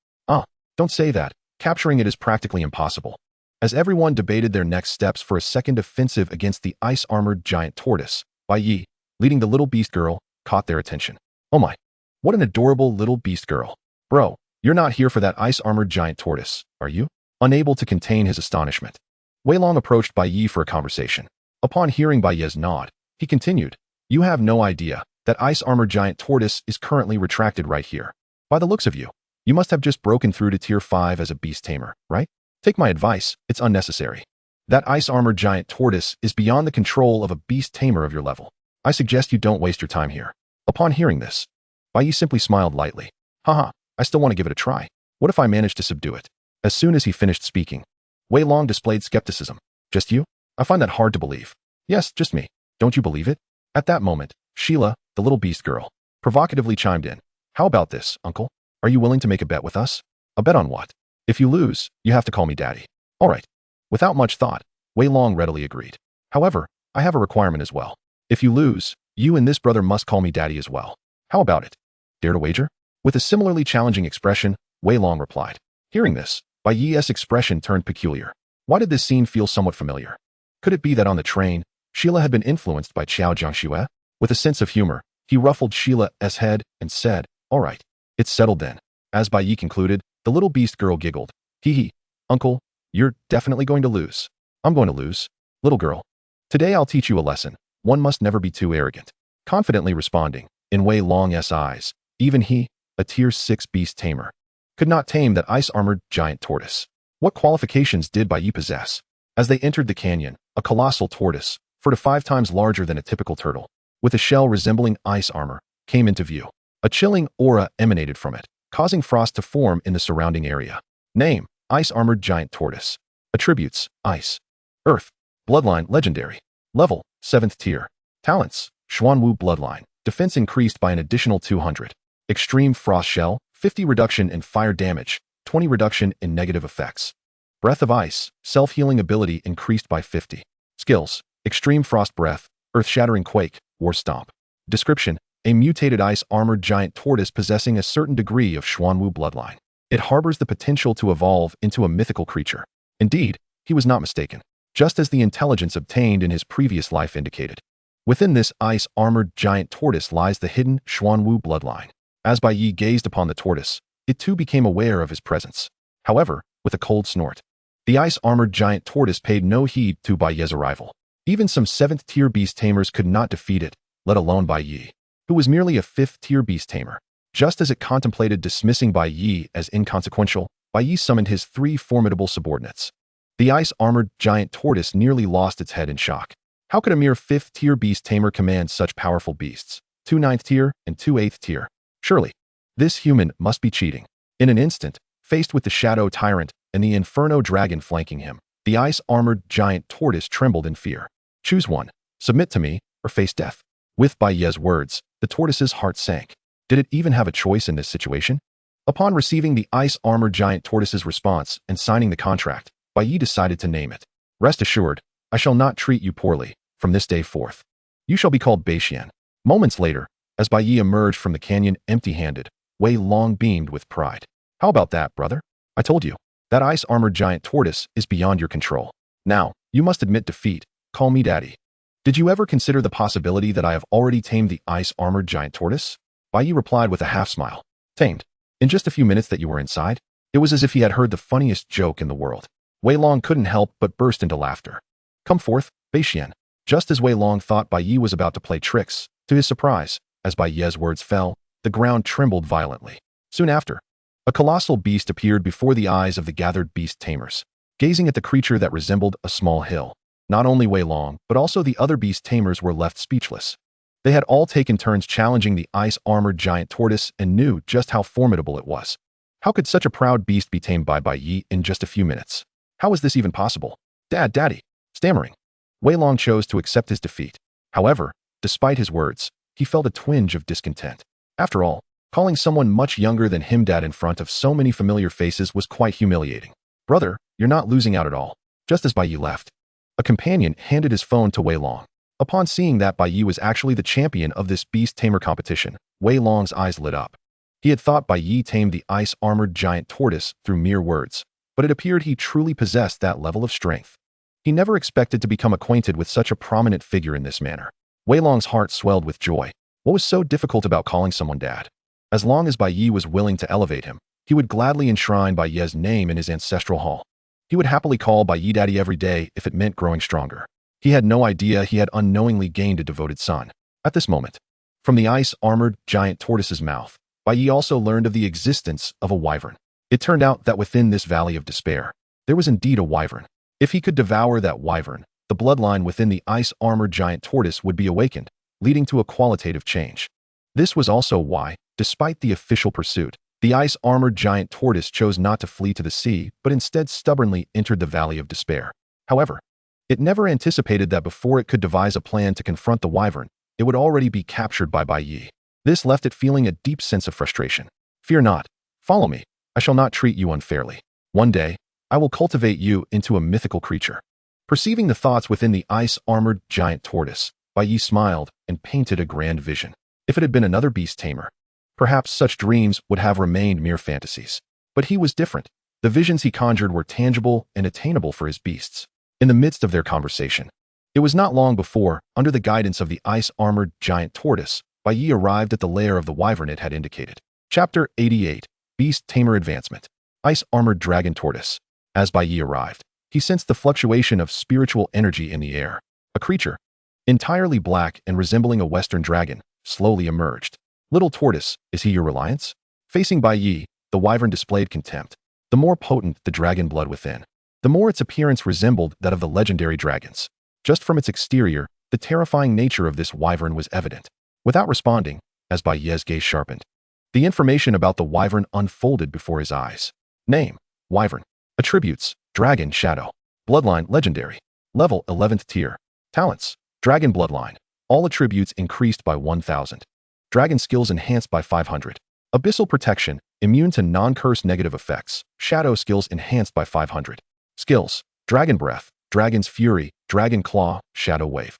Don't say that. Capturing it is practically impossible. As everyone debated their next steps for a second offensive against the ice-armored giant tortoise, Bai Ye, leading the little beast girl, caught their attention. Oh my, what an adorable little beast girl. Bro, you're not here for that ice-armored giant tortoise, are you? Unable to contain his astonishment, Wei Long approached Bai Ye for a conversation. Upon hearing Bai Ye's nod, he continued, you have no idea that ice-armored giant tortoise is currently retracted right here. By the looks of you, you must have just broken through to tier 5 as a beast tamer, right? Take my advice, it's unnecessary. That ice-armored giant tortoise is beyond the control of a beast tamer of your level. I suggest you don't waste your time here. Upon hearing this, Bai Ye simply smiled lightly. Haha, I still want to give it a try. What if I manage to subdue it? As soon as he finished speaking, Wei Long displayed skepticism. Just you? I find that hard to believe. Yes, just me. Don't you believe it? At that moment, Sheila, the little beast girl, provocatively chimed in. How about this, uncle? Are you willing to make a bet with us? A bet on what? If you lose, you have to call me daddy. All right. Without much thought, Wei Long readily agreed. However, I have a requirement as well. If you lose, you and this brother must call me daddy as well. How about it? Dare to wager? With a similarly challenging expression, Wei Long replied. Hearing this, Bai Ye's expression turned peculiar. Why did this scene feel somewhat familiar? Could it be that on the train, Sheila had been influenced by Qiao Jiangxue? With a sense of humor, he ruffled Sheila's head and said, all right, it's settled then. As Bai Ye concluded, the little beast girl giggled. Hee, uncle, you're definitely going to lose. I'm going to lose. Little girl, today I'll teach you a lesson. One must never be too arrogant. Confidently responding, in Wei Long's eyes, even he, a tier 6 beast tamer, could not tame that ice-armored giant tortoise. What qualifications did Bai Ye possess? As they entered the canyon, a colossal tortoise, 4 to 5 times larger than a typical turtle, with a shell resembling ice armor, came into view. A chilling aura emanated from it, causing frost to form in the surrounding area. Name, ice-armored giant tortoise. Attributes, ice. Earth. Bloodline, legendary. Level, 7th tier. Talents, Xuanwu bloodline. Defense increased by an additional 200. Extreme frost shell, 50 reduction in fire damage, 20 reduction in negative effects. Breath of ice, self-healing ability increased by 50. Skills, extreme frost breath, earth-shattering quake, war stomp. Description, a mutated ice-armored giant tortoise possessing a certain degree of Xuanwu bloodline. It harbors the potential to evolve into a mythical creature. Indeed, he was not mistaken, just as the intelligence obtained in his previous life indicated. Within this ice-armored giant tortoise lies the hidden Xuanwu bloodline. As Bai Ye gazed upon the tortoise, it too became aware of his presence. However, with a cold snort, the ice-armored giant tortoise paid no heed to Bai Ye's arrival. Even some 7th-tier beast tamers could not defeat it, let alone Bai Ye, who was merely a 5th-tier beast tamer. Just as it contemplated dismissing Bai Ye as inconsequential, Bai Ye summoned his 3 formidable subordinates. The ice-armored giant tortoise nearly lost its head in shock. How could a mere 5th-tier beast tamer command such powerful beasts? 2 9th-tier and 2 8th-tier. Surely, this human must be cheating. In an instant, faced with the Shadow Tyrant and the Inferno Dragon flanking him, the ice-armored giant tortoise trembled in fear. Choose one. Submit to me, or face death. With Bai Ye's words, the tortoise's heart sank. Did it even have a choice in this situation? Upon receiving the ice-armored giant tortoise's response and signing the contract, Bai Ye decided to name it. Rest assured, I shall not treat you poorly, from this day forth. You shall be called Baixian. Moments later, as Bai Ye emerged from the canyon empty-handed, Wei Long beamed with pride. How about that, brother? I told you. That ice-armored giant tortoise is beyond your control. Now, you must admit defeat. Call me daddy. Did you ever consider the possibility that I have already tamed the ice-armored giant tortoise? Bai Ye replied with a half-smile. Tamed? In just a few minutes that you were inside? It was as if he had heard the funniest joke in the world. Wei Long couldn't help but burst into laughter. Come forth, Bai Xian. Just as Wei Long thought Bai Ye was about to play tricks, to his surprise, as Bai Ye's words fell, the ground trembled violently. Soon after, a colossal beast appeared before the eyes of the gathered beast tamers, gazing at the creature that resembled a small hill. Not only Wei Long, but also the other beast tamers were left speechless. They had all taken turns challenging the ice-armored giant tortoise and knew just how formidable it was. How could such a proud beast be tamed by Bai Ye in just a few minutes? How was this even possible? Daddy. Stammering. Wei Long chose to accept his defeat. However, despite his words, he felt a twinge of discontent. After all, calling someone much younger than him dad in front of so many familiar faces was quite humiliating. Brother, you're not losing out at all. Just as Bai Ye left, a companion handed his phone to Wei Long. Upon seeing that Bai Ye was actually the champion of this beast tamer competition, Wei Long's eyes lit up. He had thought Bai Ye tamed the ice-armored giant tortoise through mere words, but it appeared he truly possessed that level of strength. He never expected to become acquainted with such a prominent figure in this manner. Wei Long's heart swelled with joy. What was so difficult about calling someone dad? As long as Bai Ye was willing to elevate him, he would gladly enshrine Bai Ye's name in his ancestral hall. He would happily call Bai Ye daddy every day if it meant growing stronger. He had no idea he had unknowingly gained a devoted son. At this moment, from the ice-armored giant tortoise's mouth, Bai Ye also learned of the existence of a wyvern. It turned out that within this valley of despair, there was indeed a wyvern. If he could devour that wyvern, the bloodline within the ice-armored giant tortoise would be awakened, leading to a qualitative change. This was also why, despite the official pursuit, the ice-armored giant tortoise chose not to flee to the sea, but instead stubbornly entered the valley of despair. However, it never anticipated that before it could devise a plan to confront the wyvern, it would already be captured by Bai Ye. This left it feeling a deep sense of frustration. Fear not. Follow me. I shall not treat you unfairly. One day, I will cultivate you into a mythical creature. Perceiving the thoughts within the ice-armored giant tortoise, Bai Ye smiled and painted a grand vision. If it had been another beast tamer, perhaps such dreams would have remained mere fantasies. But he was different. The visions he conjured were tangible and attainable for his beasts. In the midst of their conversation, it was not long before, under the guidance of the ice-armored giant tortoise, Bai Ye arrived at the lair of the wyvern it had indicated. Chapter 88. Beast Tamer Advancement. Ice-armored dragon tortoise. As Bai Ye arrived, he sensed the fluctuation of spiritual energy in the air. A creature, entirely black and resembling a western dragon, slowly emerged. Little tortoise, is he your reliance? Facing Bai Ye, the wyvern displayed contempt. The more potent the dragon blood within, the more its appearance resembled that of the legendary dragons. Just from its exterior, the terrifying nature of this wyvern was evident. Without responding, as Bai Ye's gaze sharpened, the information about the wyvern unfolded before his eyes. Name: wyvern. Attributes: dragon shadow. Bloodline: legendary. Level: 11th tier. Talents: dragon bloodline. All attributes increased by 1,000. Dragon skills enhanced by 500. Abyssal protection, immune to non-curse negative effects. Shadow skills enhanced by 500. Skills: dragon breath, dragon's fury, dragon claw, shadow wave.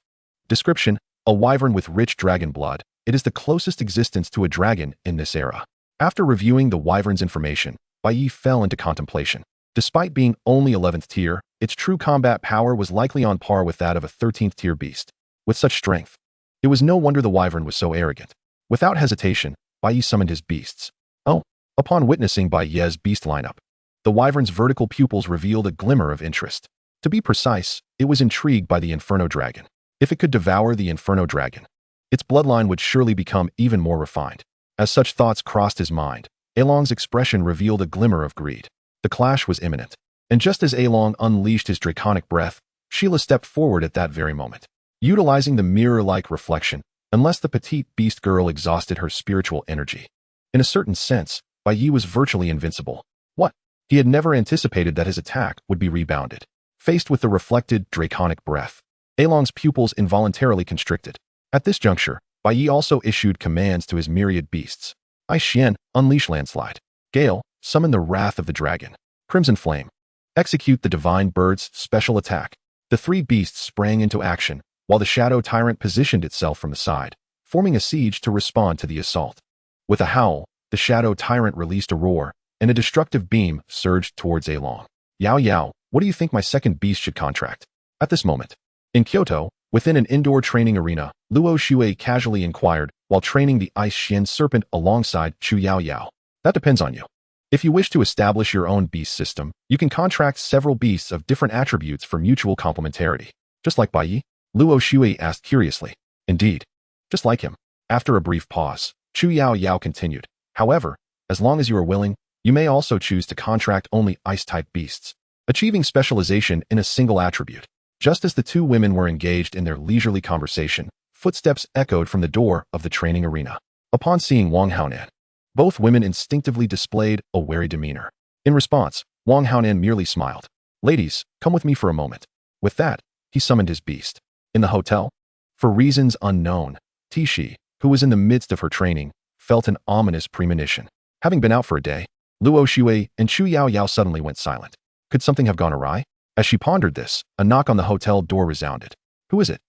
Description: a wyvern with rich dragon blood. It is the closest existence to a dragon in this era. After reviewing the wyvern's information, Bai Ye fell into contemplation. Despite being only 11th tier, its true combat power was likely on par with that of a 13th tier beast. With such strength, it was no wonder the wyvern was so arrogant. Without hesitation, Bai Ye summoned his beasts. Oh! Upon witnessing Bai Ye's beast lineup, the wyvern's vertical pupils revealed a glimmer of interest. To be precise, it was intrigued by the Inferno Dragon. If it could devour the Inferno Dragon, its bloodline would surely become even more refined. As such thoughts crossed his mind, Along's expression revealed a glimmer of greed. The clash was imminent. And just as Along unleashed his draconic breath, Sheila stepped forward at that very moment. Utilizing the mirror-like reflection, unless the petite beast girl exhausted her spiritual energy. In a certain sense, Bai Ye was virtually invincible. What? He had never anticipated that his attack would be rebounded. Faced with the reflected draconic breath, Along's pupils involuntarily constricted. At this juncture, Bai Ye also issued commands to his myriad beasts. Ice Xian, unleash landslide. Gale, summon the wrath of the dragon. Crimson Flame, execute the divine bird's special attack. The three beasts sprang into action, while the shadow tyrant positioned itself from the side, forming a siege to respond to the assault. With a howl, the shadow tyrant released a roar, and a destructive beam surged towards Along. Yao Yao, what do you think my second beast should contract? At this moment, in Kyoto, within an indoor training arena, Luo Shui casually inquired while training the Ice Shin Serpent alongside Chu Yao Yao. That depends on you. If you wish to establish your own beast system, you can contract several beasts of different attributes for mutual complementarity. Just like Bai Ye? Luo Shui asked curiously. Indeed. Just like him. After a brief pause, Chu Yao Yao continued. However, as long as you are willing, you may also choose to contract only ice-type beasts, achieving specialization in a single attribute. Just as the two women were engaged in their leisurely conversation, footsteps echoed from the door of the training arena. Upon seeing Wang Haonan, both women instinctively displayed a wary demeanor. In response, Wang Haonan merely smiled. Ladies, come with me for a moment. With that, he summoned his beast. In the hotel, for reasons unknown, Tishi, who was in the midst of her training, felt an ominous premonition. Having been out for a day, Luo Shui and Chu Yao Yao suddenly went silent. Could something have gone awry? As she pondered this, a knock on the hotel door resounded. Who is it?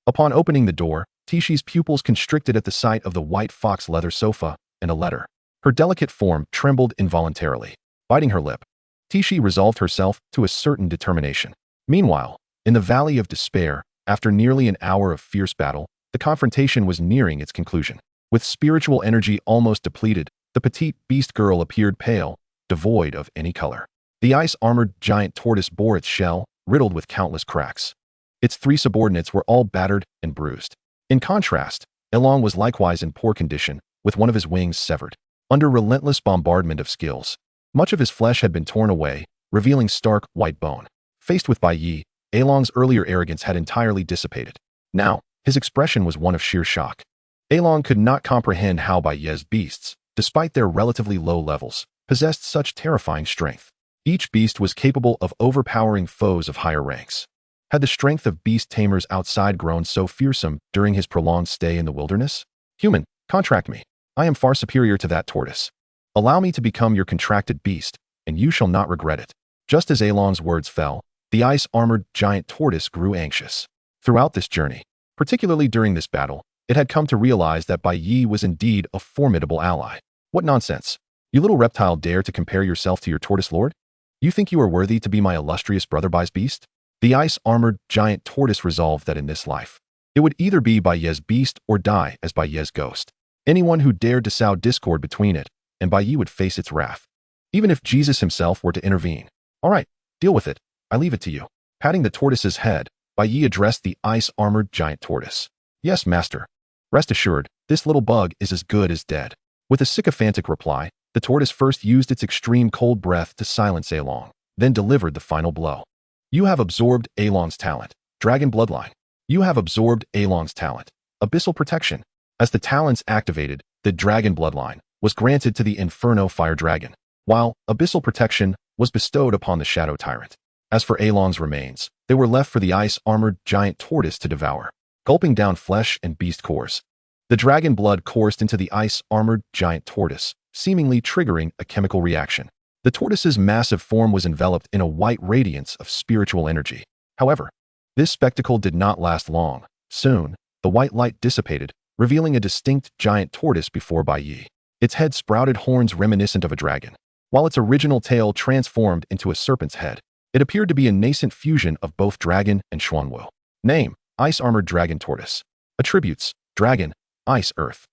Upon opening the door, Tishi's pupils constricted at the sight of the white fox leather sofa and a letter. Her delicate form trembled involuntarily. Biting her lip, Tishi resolved herself to a certain determination. Meanwhile, in the Valley of Despair, after nearly an hour of fierce battle, the confrontation was nearing its conclusion. With spiritual energy almost depleted, the petite beast girl appeared pale, devoid of any color. The ice-armored giant tortoise bore its shell, riddled with countless cracks. Its three subordinates were all battered and bruised. In contrast, Elong was likewise in poor condition, with one of his wings severed. Under relentless bombardment of skills, much of his flesh had been torn away, revealing stark, white bone. Faced with Bai Ye, Along's earlier arrogance had entirely dissipated. Now, his expression was one of sheer shock. Along could not comprehend how Bai Ye's beasts, despite their relatively low levels, possessed such terrifying strength. Each beast was capable of overpowering foes of higher ranks. Had the strength of beast tamers outside grown so fearsome during his prolonged stay in the wilderness? Human, contract me. I am far superior to that tortoise. Allow me to become your contracted beast, and you shall not regret it. Just as Along's words fell, the ice-armored giant tortoise grew anxious. Throughout this journey, particularly during this battle, it had come to realize that Bai Ye was indeed a formidable ally. What nonsense! You little reptile dare to compare yourself to your tortoise lord? You think you are worthy to be my illustrious brother Bai's beast? The ice-armored giant tortoise resolved that in this life, it would either be Bai Ye's beast or die as Bai Ye's ghost. Anyone who dared to sow discord between it and Bai Ye would face its wrath, even if Jesus himself were to intervene. All right, deal with it. I leave it to you. Patting the tortoise's head, Bai Ye addressed the ice-armored giant tortoise. Yes, master. Rest assured, this little bug is as good as dead. With a sycophantic reply, the tortoise first used its extreme cold breath to silence Along, then delivered the final blow. You have absorbed Along's talent, Dragon Bloodline. You have absorbed Along's talent, Abyssal Protection. As the talents activated, the Dragon Bloodline was granted to the Inferno Fire Dragon, while Abyssal Protection was bestowed upon the Shadow Tyrant. As for Along's remains, they were left for the ice-armored giant tortoise to devour, gulping down flesh and beast cores. The dragon blood coursed into the ice-armored giant tortoise, seemingly triggering a chemical reaction. The tortoise's massive form was enveloped in a white radiance of spiritual energy. However, this spectacle did not last long. Soon, the white light dissipated, revealing a distinct giant tortoise before Bai Ye. Its head sprouted horns reminiscent of a dragon, while its original tail transformed into a serpent's head. It appeared to be a nascent fusion of both dragon and Xuanwu. Name: Ice-Armored Dragon Tortoise. Attributes: Dragon, Ice, Earth.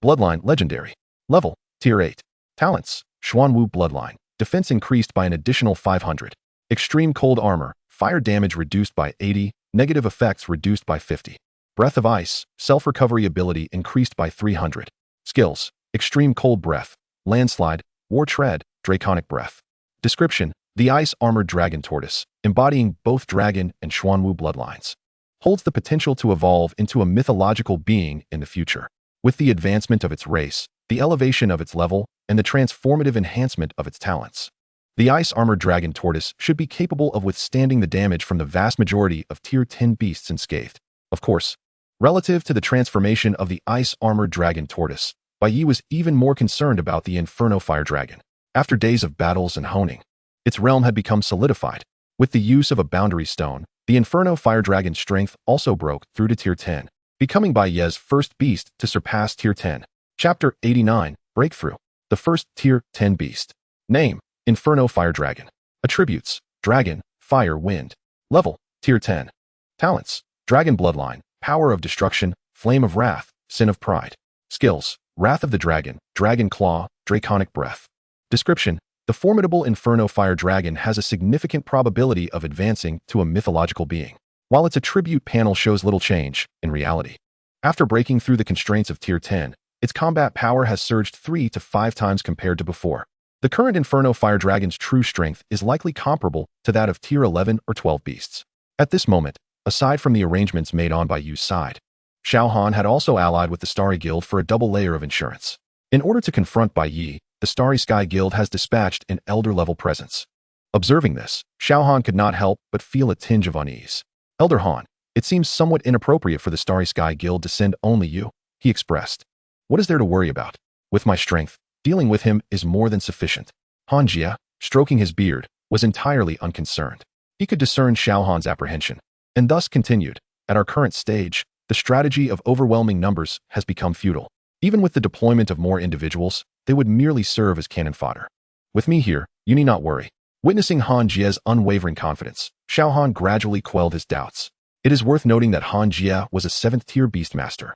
Bloodline: Legendary. Level: Tier 8. Talents: Xuanwu Bloodline. Defense increased by an additional 500. Extreme Cold Armor. Fire damage reduced by 80. Negative effects reduced by 50. Breath of Ice. Self-recovery ability increased by 300. Skills: Extreme Cold Breath. Landslide. War Tread. Draconic Breath. Description: The Ice-Armored Dragon Tortoise, embodying both dragon and Xuanwu bloodlines, holds the potential to evolve into a mythological being in the future. With the advancement of its race, the elevation of its level, and the transformative enhancement of its talents, the Ice-Armored Dragon Tortoise should be capable of withstanding the damage from the vast majority of Tier 10 beasts unscathed. Of course, relative to the transformation of the Ice-Armored Dragon Tortoise, Bai Ye was even more concerned about the Inferno Fire Dragon. After days of battles and honing, its realm had become solidified. With the use of a boundary stone, the Inferno Fire Dragon's strength also broke through to Tier 10, becoming Bai Ye's first beast to surpass Tier 10. Chapter 89, Breakthrough. The first Tier 10 beast. Name: Inferno Fire Dragon. Attributes: Dragon, Fire, Wind. Level: Tier 10. Talents: Dragon Bloodline, Power of Destruction, Flame of Wrath, Sin of Pride. Skills: Wrath of the Dragon, Dragon Claw, Draconic Breath. Description: the formidable Inferno Fire Dragon has a significant probability of advancing to a mythological being. While its attribute panel shows little change, in reality, after breaking through the constraints of Tier 10, its combat power has surged 3 to 5 times compared to before. The current Inferno Fire Dragon's true strength is likely comparable to that of Tier 11 or 12 beasts. At this moment, aside from the arrangements made on Bai Ye's side, Xiao Han had also allied with the Starry Guild for a double layer of insurance. In order to confront Bai Ye, the Starry Sky Guild has dispatched an elder-level presence. Observing this, Xiao Han could not help but feel a tinge of unease. Elder Han, it seems somewhat inappropriate for the Starry Sky Guild to send only you, he expressed. What is there to worry about? With my strength, dealing with him is more than sufficient. Han Jie, stroking his beard, was entirely unconcerned. He could discern Xiao Han's apprehension, and thus continued, at our current stage, the strategy of overwhelming numbers has become futile. Even with the deployment of more individuals, they would merely serve as cannon fodder. With me here, you need not worry. Witnessing Han Jie's unwavering confidence, Xiao Han gradually quelled his doubts. It is worth noting that Han Jie was a 7th-tier Beastmaster,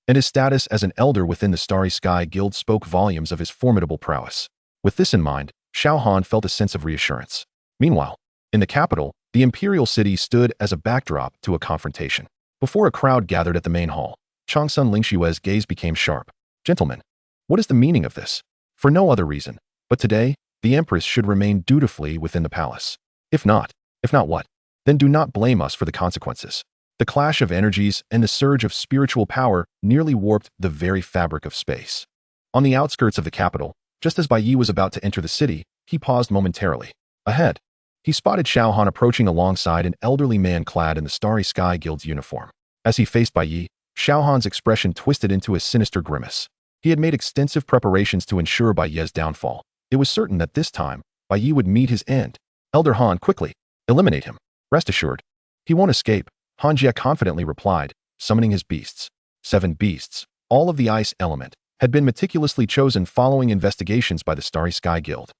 and his status as an elder within the Starry Sky Guild spoke volumes of his formidable prowess. With this in mind, Xiao Han felt a sense of reassurance. Meanwhile, in the capital, the imperial city stood as a backdrop to a confrontation. Before a crowd gathered at the main hall, Changsun Lingshue's gaze became sharp. Gentlemen, what is the meaning of this? For no other reason, but today, the Empress should remain dutifully within the palace. If not what? Then do not blame us for the consequences. The clash of energies and the surge of spiritual power nearly warped the very fabric of space. On the outskirts of the capital, just as Bai Ye was about to enter the city, he paused momentarily. Ahead, he spotted Xiao Han approaching alongside an elderly man clad in the Starry Sky Guild's uniform. As he faced Bai Ye, Xiao Han's expression twisted into a sinister grimace. He had made extensive preparations to ensure Bai Ye's downfall. It was certain that this time, Bai Ye would meet his end. Elder Han, quickly, eliminate him. Rest assured, he won't escape, Han Jie confidently replied, summoning his beasts. 7 beasts, all of the ice element, had been meticulously chosen following investigations by the Starry Sky Guild.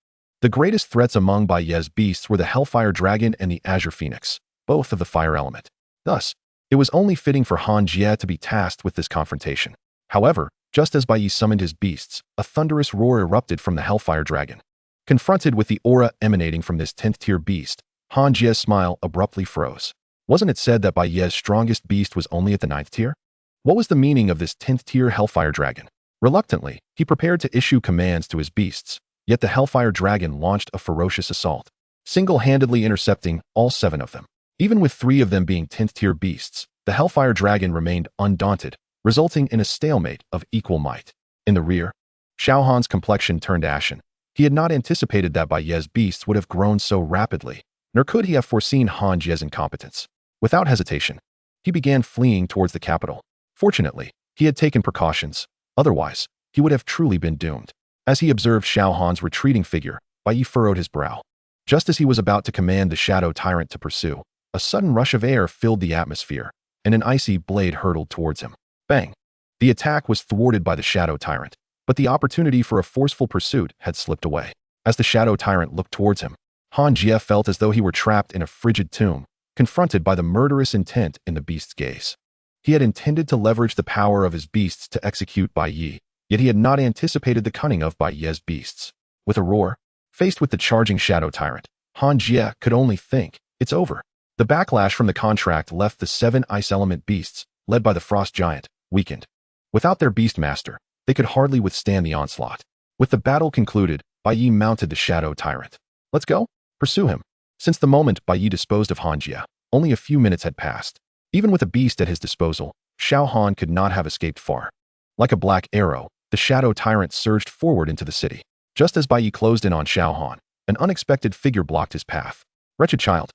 The greatest threats among Bai Ye's beasts were the Hellfire Dragon and the Azure Phoenix, both of the fire element. Thus, it was only fitting for Han Jie to be tasked with this confrontation. However, just as Bai Ye summoned his beasts, a thunderous roar erupted from the Hellfire Dragon. Confronted with the aura emanating from this 10th-tier beast, Han Jie's smile abruptly froze. Wasn't it said that Bai Ye's strongest beast was only at the 9th tier? What was the meaning of this 10th-tier Hellfire Dragon? Reluctantly, he prepared to issue commands to his beasts, yet the Hellfire Dragon launched a ferocious assault, single-handedly intercepting all 7 of them. Even with 3 of them being 10th-tier beasts, the Hellfire Dragon remained undaunted, resulting in a stalemate of equal might. In the rear, Xiao Han's complexion turned ashen. He had not anticipated that Bai Ye's beasts would have grown so rapidly, nor could he have foreseen Han Jie's incompetence. Without hesitation, he began fleeing towards the capital. Fortunately, he had taken precautions. Otherwise, he would have truly been doomed. As he observed Xiao Han's retreating figure, Bai Ye furrowed his brow. Just as he was about to command the Shadow Tyrant to pursue, a sudden rush of air filled the atmosphere, and an icy blade hurtled towards him. Bang! The attack was thwarted by the Shadow Tyrant, but the opportunity for a forceful pursuit had slipped away. As the Shadow Tyrant looked towards him, Han Jie felt as though he were trapped in a frigid tomb, confronted by the murderous intent in the beast's gaze. He had intended to leverage the power of his beasts to execute Bai Ye, yet he had not anticipated the cunning of Bai Ye's beasts. With a roar, faced with the charging Shadow Tyrant, Han Jie could only think, it's over. The backlash from the contract left the 7 ice element beasts, led by the Frost Giant, weakened. Without their Beastmaster, they could hardly withstand the onslaught. With the battle concluded, Bai Ye mounted the Shadow Tyrant. Let's go? Pursue him. Since the moment Bai Ye disposed of Han Jie, only a few minutes had passed. Even with a beast at his disposal, Xiao Han could not have escaped far. Like a black arrow, the Shadow Tyrant surged forward into the city. Just as Bai Ye closed in on Xiao Han, an unexpected figure blocked his path. Wretched child.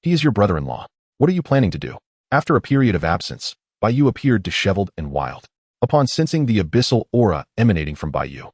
He is your brother-in-law. What are you planning to do? After a period of absence, Bai Ye appeared disheveled and wild. Upon sensing the abyssal aura emanating from Bai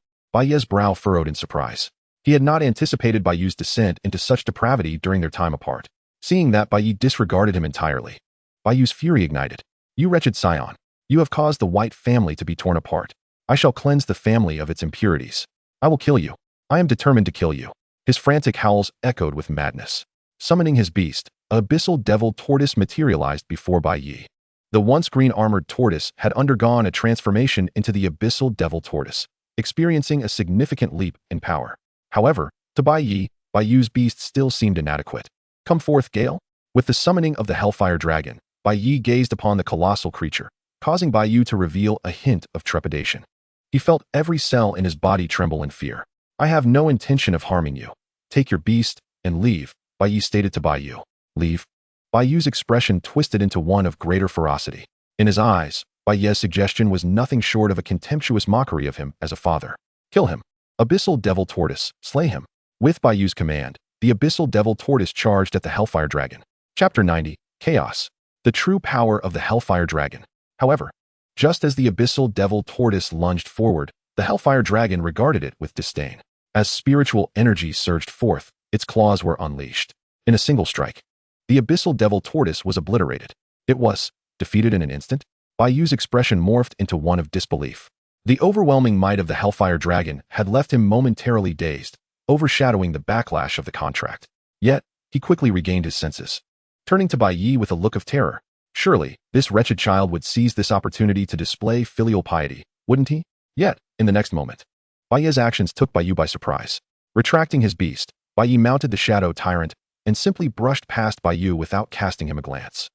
Ye's brow furrowed in surprise. He had not anticipated Bai Ye's descent into such depravity during their time apart. Seeing that Bai Ye disregarded him entirely, Bai Ye's fury ignited. You wretched scion, you have caused the White family to be torn apart. I shall cleanse the family of its impurities. I will kill you. I am determined to kill you. His frantic howls echoed with madness. Summoning his beast, an abyssal devil tortoise materialized before Bai Ye. The once green-armored tortoise had undergone a transformation into the abyssal devil tortoise, experiencing a significant leap in power. However, to Bai Ye's beast still seemed inadequate. Come forth, Gale? With the summoning of the Hellfire Dragon, Bai Ye gazed upon the colossal creature, causing Bai Ye to reveal a hint of trepidation. He felt every cell in his body tremble in fear. I have no intention of harming you. Take your beast and leave, Bai Ye stated to Bai Ye. Leave? Bai Ye's expression twisted into one of greater ferocity. In his eyes, Bai Ye's suggestion was nothing short of a contemptuous mockery of him as a father. Kill him. Abyssal Devil Tortoise, slay him. With Bai Ye's command, the Abyssal Devil Tortoise charged at the Hellfire Dragon. Chapter 90, Chaos. The true power of the Hellfire Dragon. However, just as the Abyssal Devil Tortoise lunged forward, the Hellfire Dragon regarded it with disdain. As spiritual energy surged forth, its claws were unleashed. In a single strike, the Abyssal Devil Tortoise was obliterated. It was defeated in an instant. Bai Ye's expression morphed into one of disbelief. The overwhelming might of the Hellfire Dragon had left him momentarily dazed, overshadowing the backlash of the contract. Yet, he quickly regained his senses. Turning to Bai Ye with a look of terror, surely, this wretched child would seize this opportunity to display filial piety, wouldn't he? Yet, in the next moment, Bai Ye's actions took Bai Ye by surprise. Retracting his beast, Bai Ye mounted the Shadow Tyrant and simply brushed past Bai Ye without casting him a glance.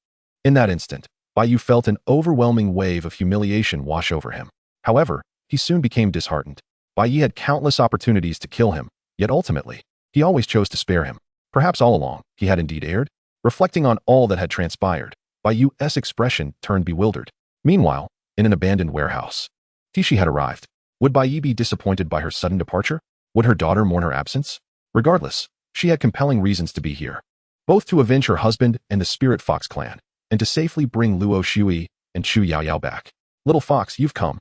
In that instant, Bai Ye felt an overwhelming wave of humiliation wash over him. However, he soon became disheartened. Bai Ye had countless opportunities to kill him, yet ultimately, he always chose to spare him. Perhaps all along, he had indeed erred. Reflecting on all that had transpired, Bai Ye's expression turned bewildered. Meanwhile, in an abandoned warehouse, Tishi had arrived. Would Bai Ye be disappointed by her sudden departure? Would her daughter mourn her absence? Regardless, she had compelling reasons to be here. Both to avenge her husband and the Spirit Fox clan, and to safely bring Luo Shui and Chu Yaoyao back. Little Fox, you've come.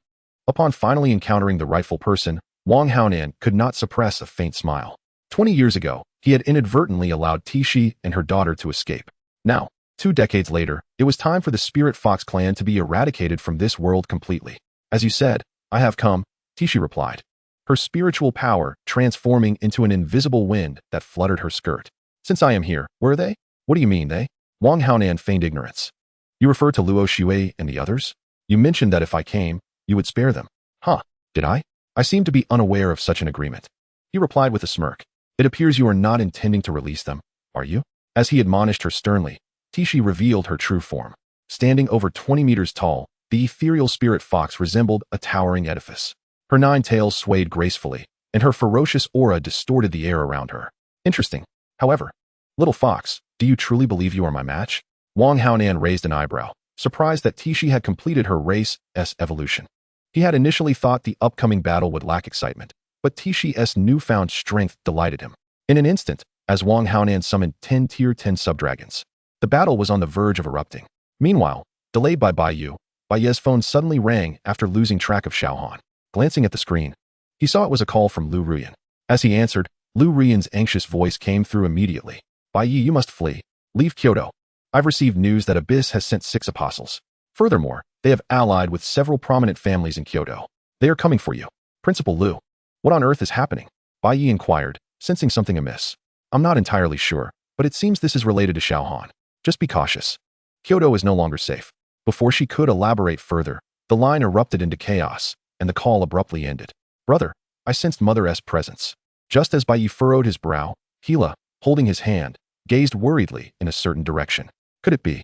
Upon finally encountering the rightful person, Wang Haonan could not suppress a faint smile. 20 years ago, he had inadvertently allowed Tishi and her daughter to escape. Now, 2 decades later, it was time for the Spirit Fox clan to be eradicated from this world completely. As you said, I have come, Tishi replied, her spiritual power transforming into an invisible wind that fluttered her skirt. Since I am here, where are they? What do you mean, they? Wang Haonan feigned ignorance. You refer to Luo Shui and the others? You mentioned that if I came, you would spare them. Huh, did I? I seem to be unaware of such an agreement. He replied with a smirk. It appears you are not intending to release them, are you? As he admonished her sternly, Tishi revealed her true form. Standing over 20 meters tall, the ethereal spirit fox resembled a towering edifice. Her 9 tails swayed gracefully, and her ferocious aura distorted the air around her. Interesting. However, little fox, do you truly believe you are my match? Wang Haonan raised an eyebrow, surprised that Tishi had completed her race's evolution. He had initially thought the upcoming battle would lack excitement, but Tishi's newfound strength delighted him. In an instant, as Wang Haonan summoned 10 Tier 10 subdragons, the battle was on the verge of erupting. Meanwhile, delayed by Bai Ye's phone suddenly rang after losing track of Xiaohan. Glancing at the screen, he saw it was a call from Lu Ruyan. As he answered, Lu Ruyan's anxious voice came through immediately. Bai Ye, you must flee. Leave Kyoto. I've received news that Abyss has sent 6 apostles. Furthermore, they have allied with several prominent families in Kyoto. They are coming for you. Principal Lu. What on earth is happening? Bai Ye inquired, sensing something amiss. I'm not entirely sure, but it seems this is related to Xiaohan. Just be cautious. Kyoto is no longer safe. Before she could elaborate further, the line erupted into chaos, and the call abruptly ended. Brother, I sensed Mother's presence. Just as Bai Ye furrowed his brow, Hila, holding his hand, gazed worriedly in a certain direction. Could it be?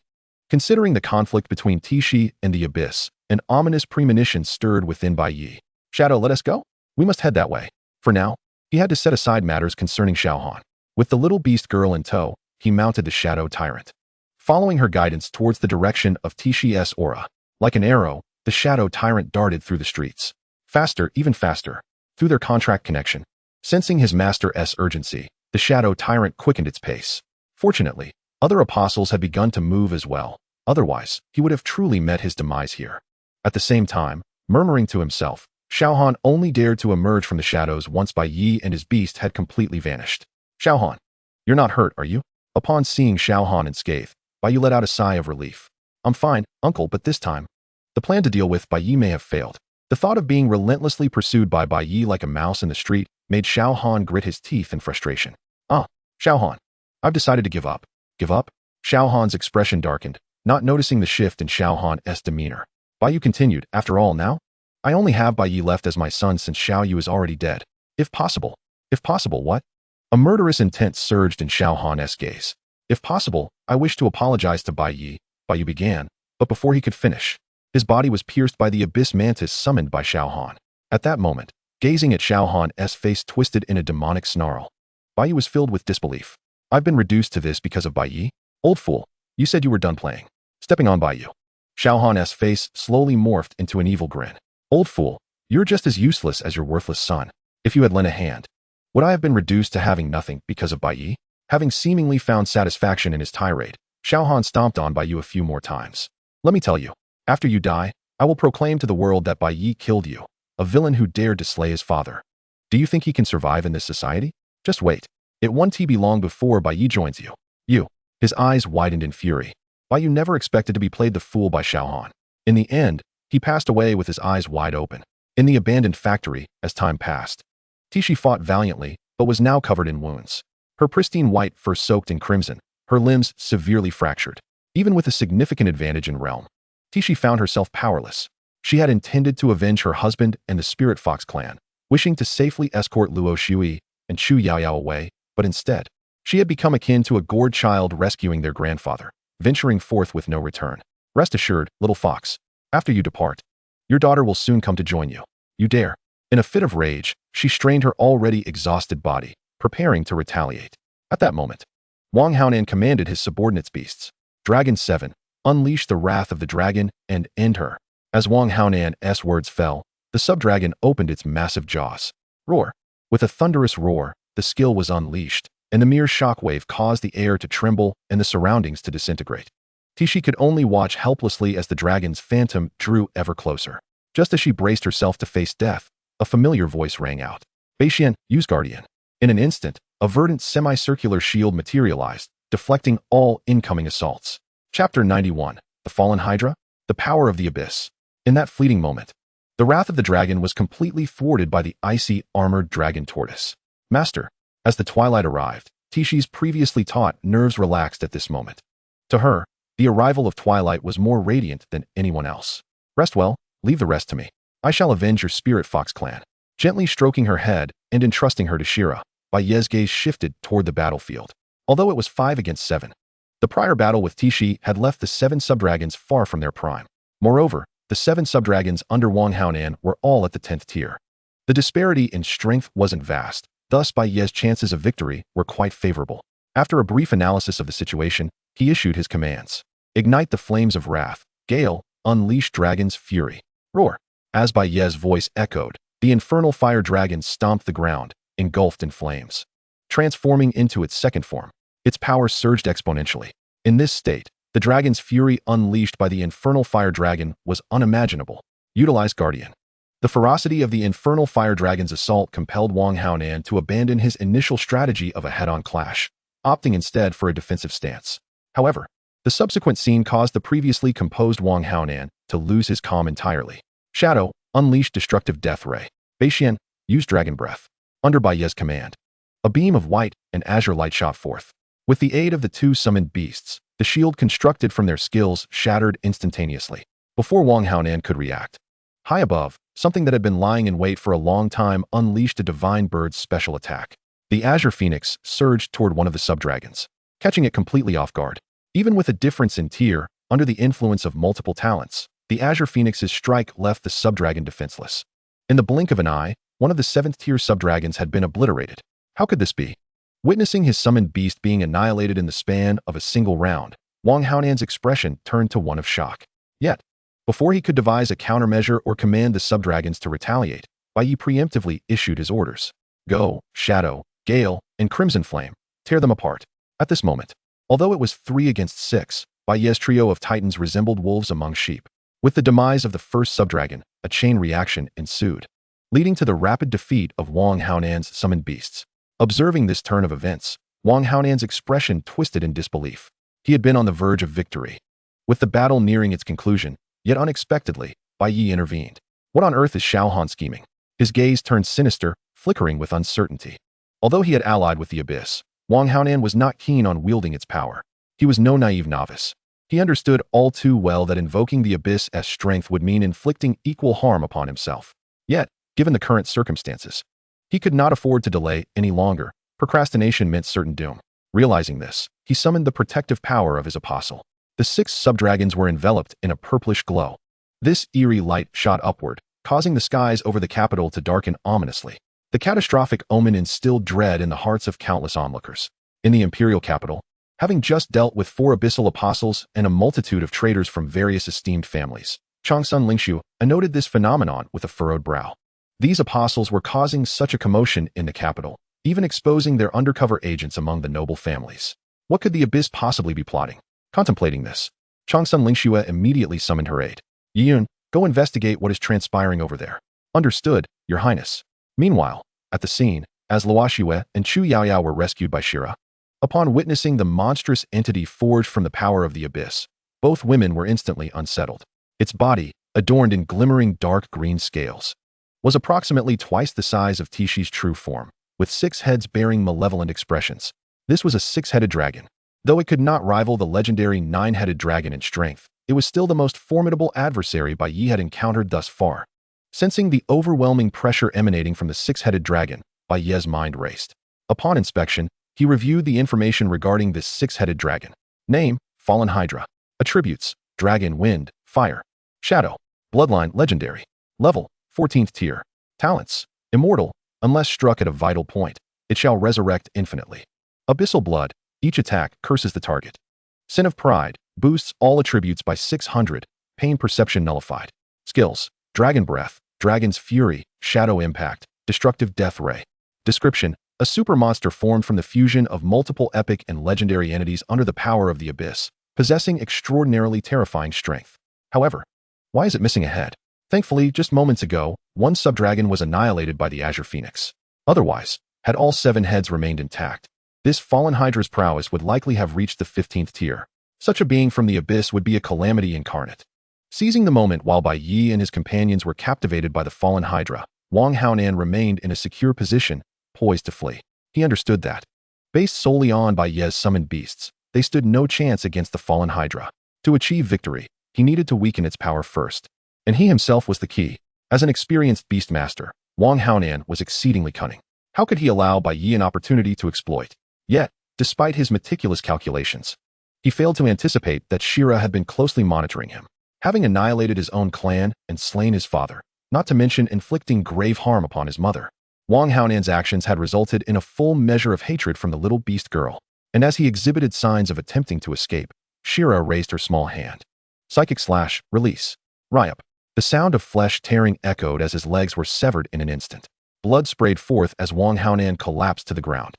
Considering the conflict between Tishi and the Abyss, an ominous premonition stirred within Bai Ye. Shadow, let us go? We must head that way. For now, he had to set aside matters concerning Xiaohan. With the little beast girl in tow, he mounted the Shadow Tyrant. Following her guidance towards the direction of Tishi's aura, like an arrow, the Shadow Tyrant darted through the streets. Faster, even faster, through their contract connection. Sensing his master's urgency, the Shadow Tyrant quickened its pace. Fortunately, other apostles had begun to move as well. Otherwise, he would have truly met his demise here. At the same time, murmuring to himself, Xiaohan only dared to emerge from the shadows once Bai Ye and his beast had completely vanished. Xiaohan, you're not hurt, are you? Upon seeing Xiaohan unscathed, Bai Ye let out a sigh of relief. I'm fine, uncle, but this time, the plan to deal with Bai Ye may have failed. The thought of being relentlessly pursued by Bai Ye like a mouse in the street made Xiao Han grit his teeth in frustration. Ah, Xiao Han. I've decided to give up. Give up? Xiao Han's expression darkened, not noticing the shift in Xiao Han's demeanor. Bai Yu continued, after all now? I only have Bai Ye left as my son since Xiao Yu is already dead. If possible, what? A murderous intent surged in Xiao Han's gaze. If possible, I wish to apologize to Bai Ye, Bai Yu began, but before he could finish, his body was pierced by the abyss mantis summoned by Xiao Han. At that moment, gazing at Xiao Han's face twisted in a demonic snarl, Bai Yu was filled with disbelief. I've been reduced to this because of Bai Ye? Old fool, you said you were done playing. Stepping on Bai Yu. Xiao Han's face slowly morphed into an evil grin. Old fool, you're just as useless as your worthless son. If you had lent a hand, would I have been reduced to having nothing because of Bai Ye? Having seemingly found satisfaction in his tirade, Xiao Han stomped on Bai Yu a few more times. Let me tell you, after you die, I will proclaim to the world that Bai Ye killed you, a villain who dared to slay his father. Do you think he can survive in this society? Just wait. It won't be long before Bai Ye joins you. You. His eyes widened in fury. Bai Yu never expected to be played the fool by Xiao Han. In the end, he passed away with his eyes wide open. In the abandoned factory, as time passed, Tishi fought valiantly, but was now covered in wounds. Her pristine white fur soaked in crimson, her limbs severely fractured. Even with a significant advantage in realm, Tishi found herself powerless. She had intended to avenge her husband and the Spirit Fox clan, wishing to safely escort Luo Shui and Chu Yaoyao away, but instead, she had become akin to a gored child rescuing their grandfather, venturing forth with no return. Rest assured, little fox, after you depart, your daughter will soon come to join you. You dare. In a fit of rage, she strained her already exhausted body, preparing to retaliate. At that moment, Wang Haonan commanded his subordinates beasts. Dragon 7, unleash the wrath of the dragon and end her. As Wang Haonan's words fell, the subdragon opened its massive jaws. Roar. With a thunderous roar, the skill was unleashed, and the mere shockwave caused the air to tremble and the surroundings to disintegrate. Tishi could only watch helplessly as the dragon's phantom drew ever closer. Just as she braced herself to face death, a familiar voice rang out. Beixian, use Guardian. In an instant, a verdant semicircular shield materialized, deflecting all incoming assaults. Chapter 91, The Fallen Hydra? The Power of the Abyss. In that fleeting moment, the wrath of the dragon was completely thwarted by the icy, armored dragon tortoise. Master. As the twilight arrived, Tishi's previously taut nerves relaxed at this moment. To her, the arrival of twilight was more radiant than anyone else. Rest well, leave the rest to me. I shall avenge your Spirit Fox clan. Gently stroking her head and entrusting her to Shira, Bai Ye's gaze shifted toward the battlefield. Although it was 5 against 7, the prior battle with Tishi had left the 7 subdragons far from their prime. Moreover, the 7 subdragons under Wang Haonan were all at the 10th tier. The disparity in strength wasn't vast, thus Bai Ye's chances of victory were quite favorable. After a brief analysis of the situation, he issued his commands. Ignite the flames of wrath. Gale, unleash dragon's fury. Roar. As Bai Ye's voice echoed, the infernal fire dragon stomped the ground, engulfed in flames. Transforming into its second form, its power surged exponentially. In this state, the dragon's fury unleashed by the infernal fire dragon was unimaginable. Utilize Guardian. The ferocity of the infernal fire dragon's assault compelled Wang Haonan to abandon his initial strategy of a head-on clash, opting instead for a defensive stance. However, the subsequent scene caused the previously composed Wang Haonan to lose his calm entirely. Shadow, unleash destructive death ray. Beixian, use dragon breath. Under Bai Ye's command, a beam of white and azure light shot forth. With the aid of the 2 summoned beasts, the shield constructed from their skills shattered instantaneously. Before Wang Haonan could react, high above, something that had been lying in wait for a long time unleashed a divine bird's special attack. The azure phoenix surged toward one of the subdragons, catching it completely off guard. Even with a difference in tier, under the influence of multiple talents, the azure phoenix's strike left the subdragon defenseless. In the blink of an eye, one of the 7th tier subdragons had been obliterated. How could this be? Witnessing his summoned beast being annihilated in the span of a single round, Wang Haonan's expression turned to one of shock. Yet, before he could devise a countermeasure or command the subdragons to retaliate, Bai Ye preemptively issued his orders. Go, Shadow, Gale, and Crimson Flame, tear them apart. At this moment, although it was 3 against 6, Bai Ye's trio of titans resembled wolves among sheep. With the demise of the first subdragon, a chain reaction ensued, leading to the rapid defeat of Wang Haonan's summoned beasts. Observing this turn of events, Wang Haonan's expression twisted in disbelief. He had been on the verge of victory. With the battle nearing its conclusion, yet unexpectedly, Bai Ye intervened. What on earth is Xiaohan scheming? His gaze turned sinister, flickering with uncertainty. Although he had allied with the Abyss, Wang Haonan was not keen on wielding its power. He was no naive novice. He understood all too well that invoking the Abyss as strength would mean inflicting equal harm upon himself. Yet, given the current circumstances, he could not afford to delay any longer. Procrastination meant certain doom. Realizing this, he summoned the protective power of his apostle. The 6 subdragons were enveloped in a purplish glow. This eerie light shot upward, causing the skies over the capital to darken ominously. The catastrophic omen instilled dread in the hearts of countless onlookers. In the imperial capital, having just dealt with 4 abyssal apostles and a multitude of traitors from various esteemed families, Changsun Lingshu noted this phenomenon with a furrowed brow. These apostles were causing such a commotion in the capital, even exposing their undercover agents among the noble families. What could the Abyss possibly be plotting? Contemplating this, Changsun Lingshu immediately summoned her aide. Yiyun, go investigate what is transpiring over there. Understood, Your Highness. Meanwhile, at the scene, as Luo Xue and Chu Yaoyao were rescued by Shira, upon witnessing the monstrous entity forged from the power of the Abyss, both women were instantly unsettled. Its body, adorned in glimmering dark green scales, was approximately twice the size of Tishi's true form, with 6 heads bearing malevolent expressions. This was a 6-headed dragon. Though it could not rival the legendary 9-headed dragon in strength, it was still the most formidable adversary Bai Ye had encountered thus far. Sensing the overwhelming pressure emanating from the 6-headed dragon, Bai Ye's mind raced. Upon inspection, he reviewed the information regarding this 6-headed dragon. Name, Fallen Hydra. Attributes, Dragon, Wind, Fire. Shadow. Bloodline, Legendary. Level, 14th tier. Talents, Immortal. Unless struck at a vital point, it shall resurrect infinitely. Abyssal Blood. Each attack curses the target. Sin of Pride. Boosts all attributes by 600. Pain Perception nullified. Skills, Dragon Breath, Dragon's Fury, Shadow Impact, Destructive Death Ray. Description, a super monster formed from the fusion of multiple epic and legendary entities under the power of the Abyss, possessing extraordinarily terrifying strength. However, why is it missing a head? Thankfully, just moments ago, one subdragon was annihilated by the Azure Phoenix. Otherwise, had all 7 heads remained intact, this fallen Hydra's prowess would likely have reached the 15th tier. Such a being from the Abyss would be a calamity incarnate. Seizing the moment while Bai Ye and his companions were captivated by the fallen Hydra, Wang Haonan remained in a secure position, poised to flee. He understood that, based solely on Bai Ye's summoned beasts, they stood no chance against the fallen Hydra. To achieve victory, he needed to weaken its power first. And he himself was the key. As an experienced beast master, Wang Haonan was exceedingly cunning. How could he allow Bai Ye an opportunity to exploit? Yet, despite his meticulous calculations, he failed to anticipate that Shira had been closely monitoring him, having annihilated his own clan and slain his father, not to mention inflicting grave harm upon his mother. Wang Haonan's actions had resulted in a full measure of hatred from the little beast girl, and as he exhibited signs of attempting to escape, Shira raised her small hand. Psychic slash, release. Ryup. The sound of flesh tearing echoed as his legs were severed in an instant. Blood sprayed forth as Wang Haonan collapsed to the ground.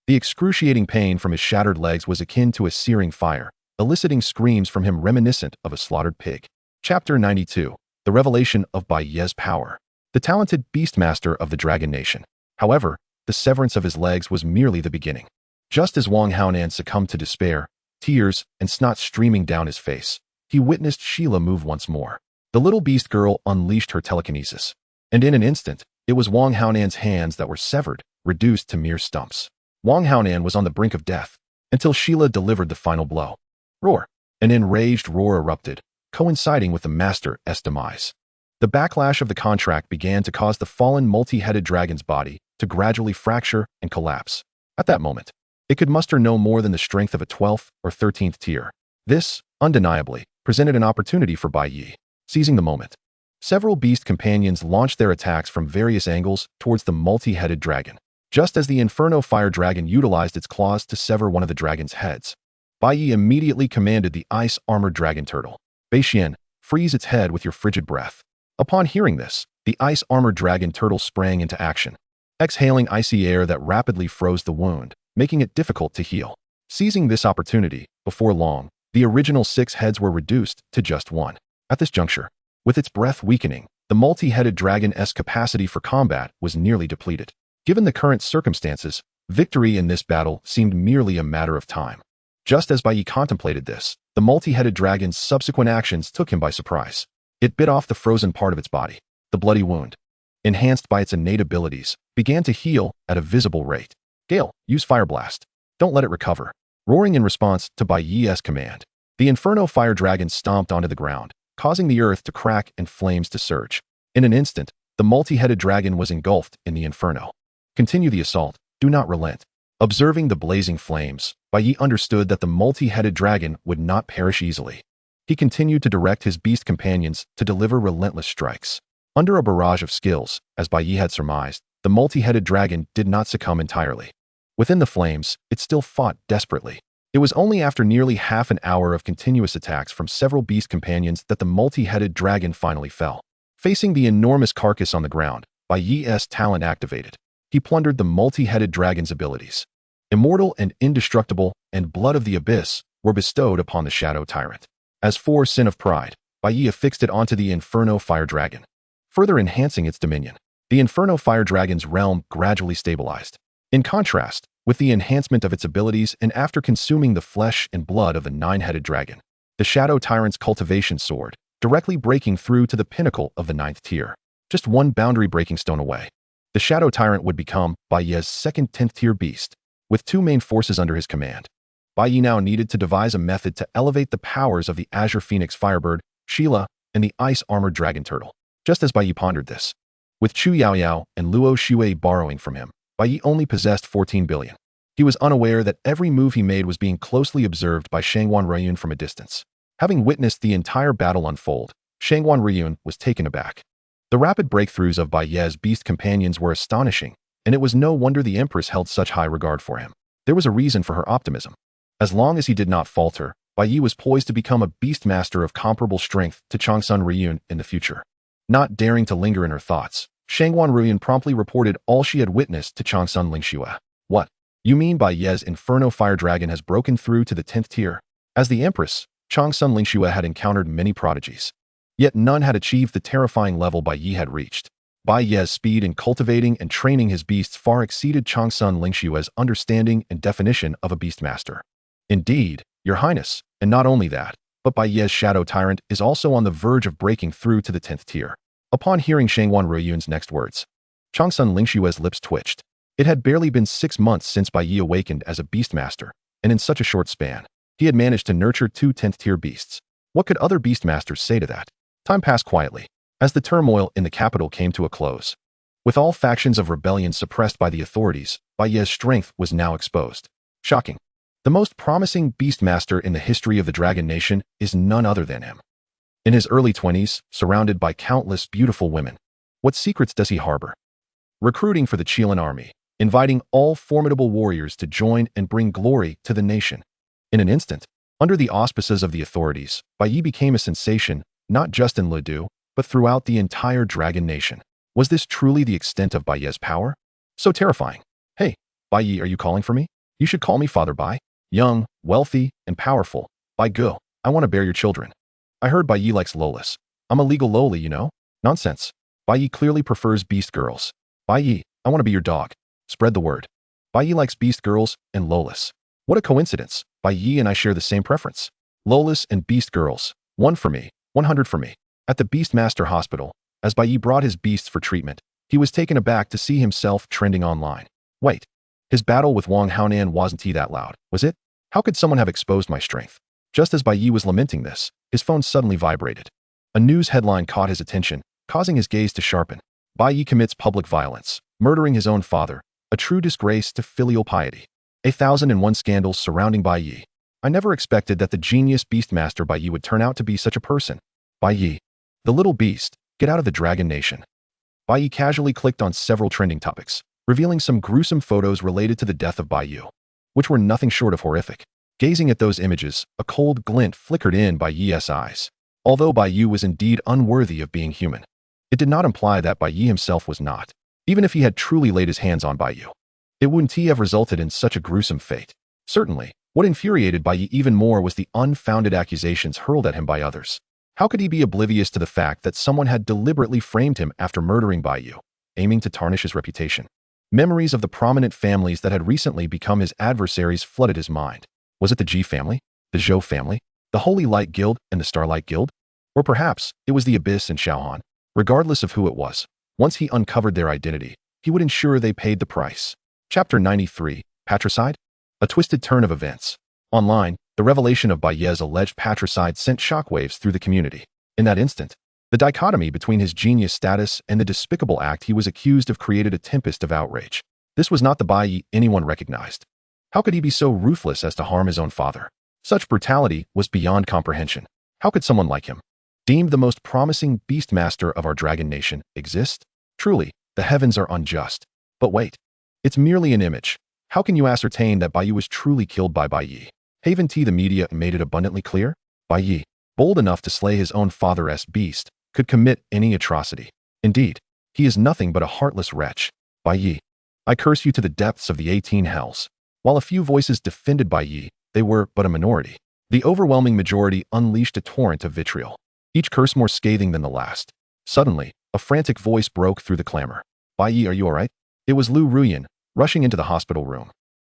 The excruciating pain from his shattered legs was akin to a searing fire, eliciting screams from him reminiscent of a slaughtered pig. Chapter 92. The Revelation of Bai Ye's Power. The talented beastmaster of the Dragon Nation. However, the severance of his legs was merely the beginning. Just as Wang Haonan succumbed to despair, tears and snot streaming down his face, he witnessed Sheila move once more. The little beast girl unleashed her telekinesis, and in an instant, it was Wang Haonan's hands that were severed, reduced to mere stumps. Wang Haonan was on the brink of death, until Sheila delivered the final blow. Roar! An enraged roar erupted, coinciding with the master's demise. The backlash of the contract began to cause the fallen multi-headed dragon's body to gradually fracture and collapse. At that moment, it could muster no more than the strength of a 12th or 13th tier. This, undeniably, presented an opportunity for Bai Ye. Seizing the moment, several beast companions launched their attacks from various angles towards the multi-headed dragon. Just as the Inferno Fire Dragon utilized its claws to sever one of the dragon's heads, Bai Ye immediately commanded the Ice-Armored Dragon Turtle, Beishian, freeze its head with your frigid breath. Upon hearing this, the Ice-Armored Dragon Turtle sprang into action, exhaling icy air that rapidly froze the wound, making it difficult to heal. Seizing this opportunity, before long, the original 6 heads were reduced to just 1. At this juncture, with its breath weakening, the multi-headed dragon's capacity for combat was nearly depleted. Given the current circumstances, victory in this battle seemed merely a matter of time. Just as Bai Ye contemplated this, the multi-headed dragon's subsequent actions took him by surprise. It bit off the frozen part of its body. The bloody wound, enhanced by its innate abilities, began to heal at a visible rate. Gale, use Fire Blast. Don't let it recover. Roaring in response to Bai Ye's command, the Inferno Fire Dragon stomped onto the ground, causing the earth to crack and flames to surge. In an instant, the multi-headed dragon was engulfed in the inferno. Continue the assault. Do not relent. Observing the blazing flames, Bai Ye understood that the multi-headed dragon would not perish easily. He continued to direct his beast companions to deliver relentless strikes. Under a barrage of skills, as Bai Ye had surmised, the multi-headed dragon did not succumb entirely. Within the flames, it still fought desperately. It was only after nearly half an hour of continuous attacks from several beast companions that the multi-headed dragon finally fell. Facing the enormous carcass on the ground, Bai Ye's talent activated. He plundered the multi-headed dragon's abilities. Immortal and indestructible and blood of the abyss were bestowed upon the shadow tyrant. As for Sin of Pride, Bai Ye affixed it onto the Inferno Fire Dragon, further enhancing its dominion. The Inferno Fire Dragon's realm gradually stabilized. In contrast, with the enhancement of its abilities and after consuming the flesh and blood of the nine-headed dragon, the Shadow Tyrant's cultivation soared, directly breaking through to the pinnacle of the 9th tier. Just one boundary-breaking stone away. The Shadow Tyrant would become Bai Ye's second 10th tier beast, with two main forces under his command. Bai Ye now needed to devise a method to elevate the powers of the Azure Phoenix Firebird, Sheila, and the Ice-Armored Dragon Turtle. Just as Bai Ye pondered this, with Chu Yaoyao and Luo Shui borrowing from him, Bai Ye only possessed 14 billion. He was unaware that every move he made was being closely observed by Shangwan Riyun from a distance. Having witnessed the entire battle unfold, Shangwan Riyun was taken aback. The rapid breakthroughs of Bai Ye's beast companions were astonishing, and it was no wonder the Empress held such high regard for him. There was a reason for her optimism. As long as he did not falter, Bai Ye was poised to become a beast master of comparable strength to Changsun Riyun in the future. Not daring to linger in her thoughts, Shangwan Riyun promptly reported all she had witnessed to Changsun Lingxue. What? You mean Bai Ye's Inferno Fire Dragon has broken through to the 10th tier? As the Empress, Changsun Lingxue had encountered many prodigies. Yet none had achieved the terrifying level Bai Ye had reached. Bai Ye's speed in cultivating and training his beasts far exceeded Changsun Lingxue's understanding and definition of a beastmaster. Indeed, Your Highness, and not only that, but Bai Ye's Shadow Tyrant is also on the verge of breaking through to the 10th tier. Upon hearing Shangwan Riyun's next words, Changsun Lingxue's lips twitched. It had barely been 6 months since Bai Ye awakened as a beastmaster, and in such a short span, he had managed to nurture 2 10th tier beasts. What could other beastmasters say to that? Time passed quietly, as the turmoil in the capital came to a close. With all factions of rebellion suppressed by the authorities, Bai Ye's strength was now exposed. Shocking. The most promising beastmaster in the history of the Dragon Nation is none other than him. In his early 20s, surrounded by countless beautiful women, what secrets does he harbor? Recruiting for the Qilin army, inviting all formidable warriors to join and bring glory to the nation. In an instant, under the auspices of the authorities, Bai Ye became a sensation, not just in Ledu, but throughout the entire Dragon Nation. Was this truly the extent of Bai Ye's power? So terrifying. Hey, Bai Ye, are you calling for me? You should call me Father Bai. Young, wealthy, and powerful. Bai Ge, I want to bear your children. I heard Bai Ye likes lolis. I'm a legal loli, you know? Nonsense. Bai Ye clearly prefers beast girls. Bai Ye, I want to be your dog. Spread the word. Bai Ye likes beast girls and lolis. What a coincidence. Bai Ye and I share the same preference. Lolis and beast girls. 1 for me, 100 for me. At the Beastmaster Hospital, as Bai Ye brought his beasts for treatment, he was taken aback to see himself trending online. Wait. His battle with Wang Haonan wasn't he that loud, was it? How could someone have exposed my strength? Just as Bai Ye was lamenting this, his phone suddenly vibrated. A news headline caught his attention, causing his gaze to sharpen. Bai Ye commits public violence, murdering his own father, a true disgrace to filial piety. 1001 scandals surrounding Bai Ye. I never expected that the genius beastmaster Bai Ye would turn out to be such a person. Bai Ye, the little beast, get out of the Dragon Nation. Bai Ye casually clicked on several trending topics, revealing some gruesome photos related to the death of Bai Ye, which were nothing short of horrific. Gazing at those images, a cold glint flickered in Bai Ye's eyes. Although Bai Ye was indeed unworthy of being human, it did not imply that Bai Ye himself was not. Even if he had truly laid his hands on Bai Ye, it wouldn't he have resulted in such a gruesome fate. Certainly, what infuriated Bai Ye even more was the unfounded accusations hurled at him by others. How could he be oblivious to the fact that someone had deliberately framed him after murdering Bai Ye, aiming to tarnish his reputation? Memories of the prominent families that had recently become his adversaries flooded his mind. Was it the Ji family, the Zhou family, the Holy Light Guild, and the Starlight Guild? Or perhaps it was the Abyss and Xiaohan. Regardless of who it was, once he uncovered their identity, he would ensure they paid the price. Chapter 93, Patricide? A twisted turn of events. Online, the revelation of Bai Ye's alleged patricide sent shockwaves through the community. In that instant, the dichotomy between his genius status and the despicable act he was accused of created a tempest of outrage. This was not the Bai Ye anyone recognized. How could he be so ruthless as to harm his own father? Such brutality was beyond comprehension. How could someone like him, deemed the most promising beastmaster of our dragon nation, exist? Truly, the heavens are unjust. But wait, it's merely an image. How can you ascertain that Bai Ye was truly killed by Bai Ye? Haven T. The media made it abundantly clear. Bai Ye, bold enough to slay his own father's beast, could commit any atrocity. Indeed, he is nothing but a heartless wretch. Bai Ye, I curse you to the depths of the 18 hells. While a few voices defended Bai Ye, they were but a minority. The overwhelming majority unleashed a torrent of vitriol, each curse more scathing than the last. Suddenly, a frantic voice broke through the clamor. Bai Ye, are you all right? It was Lu Ruyan, rushing into the hospital room.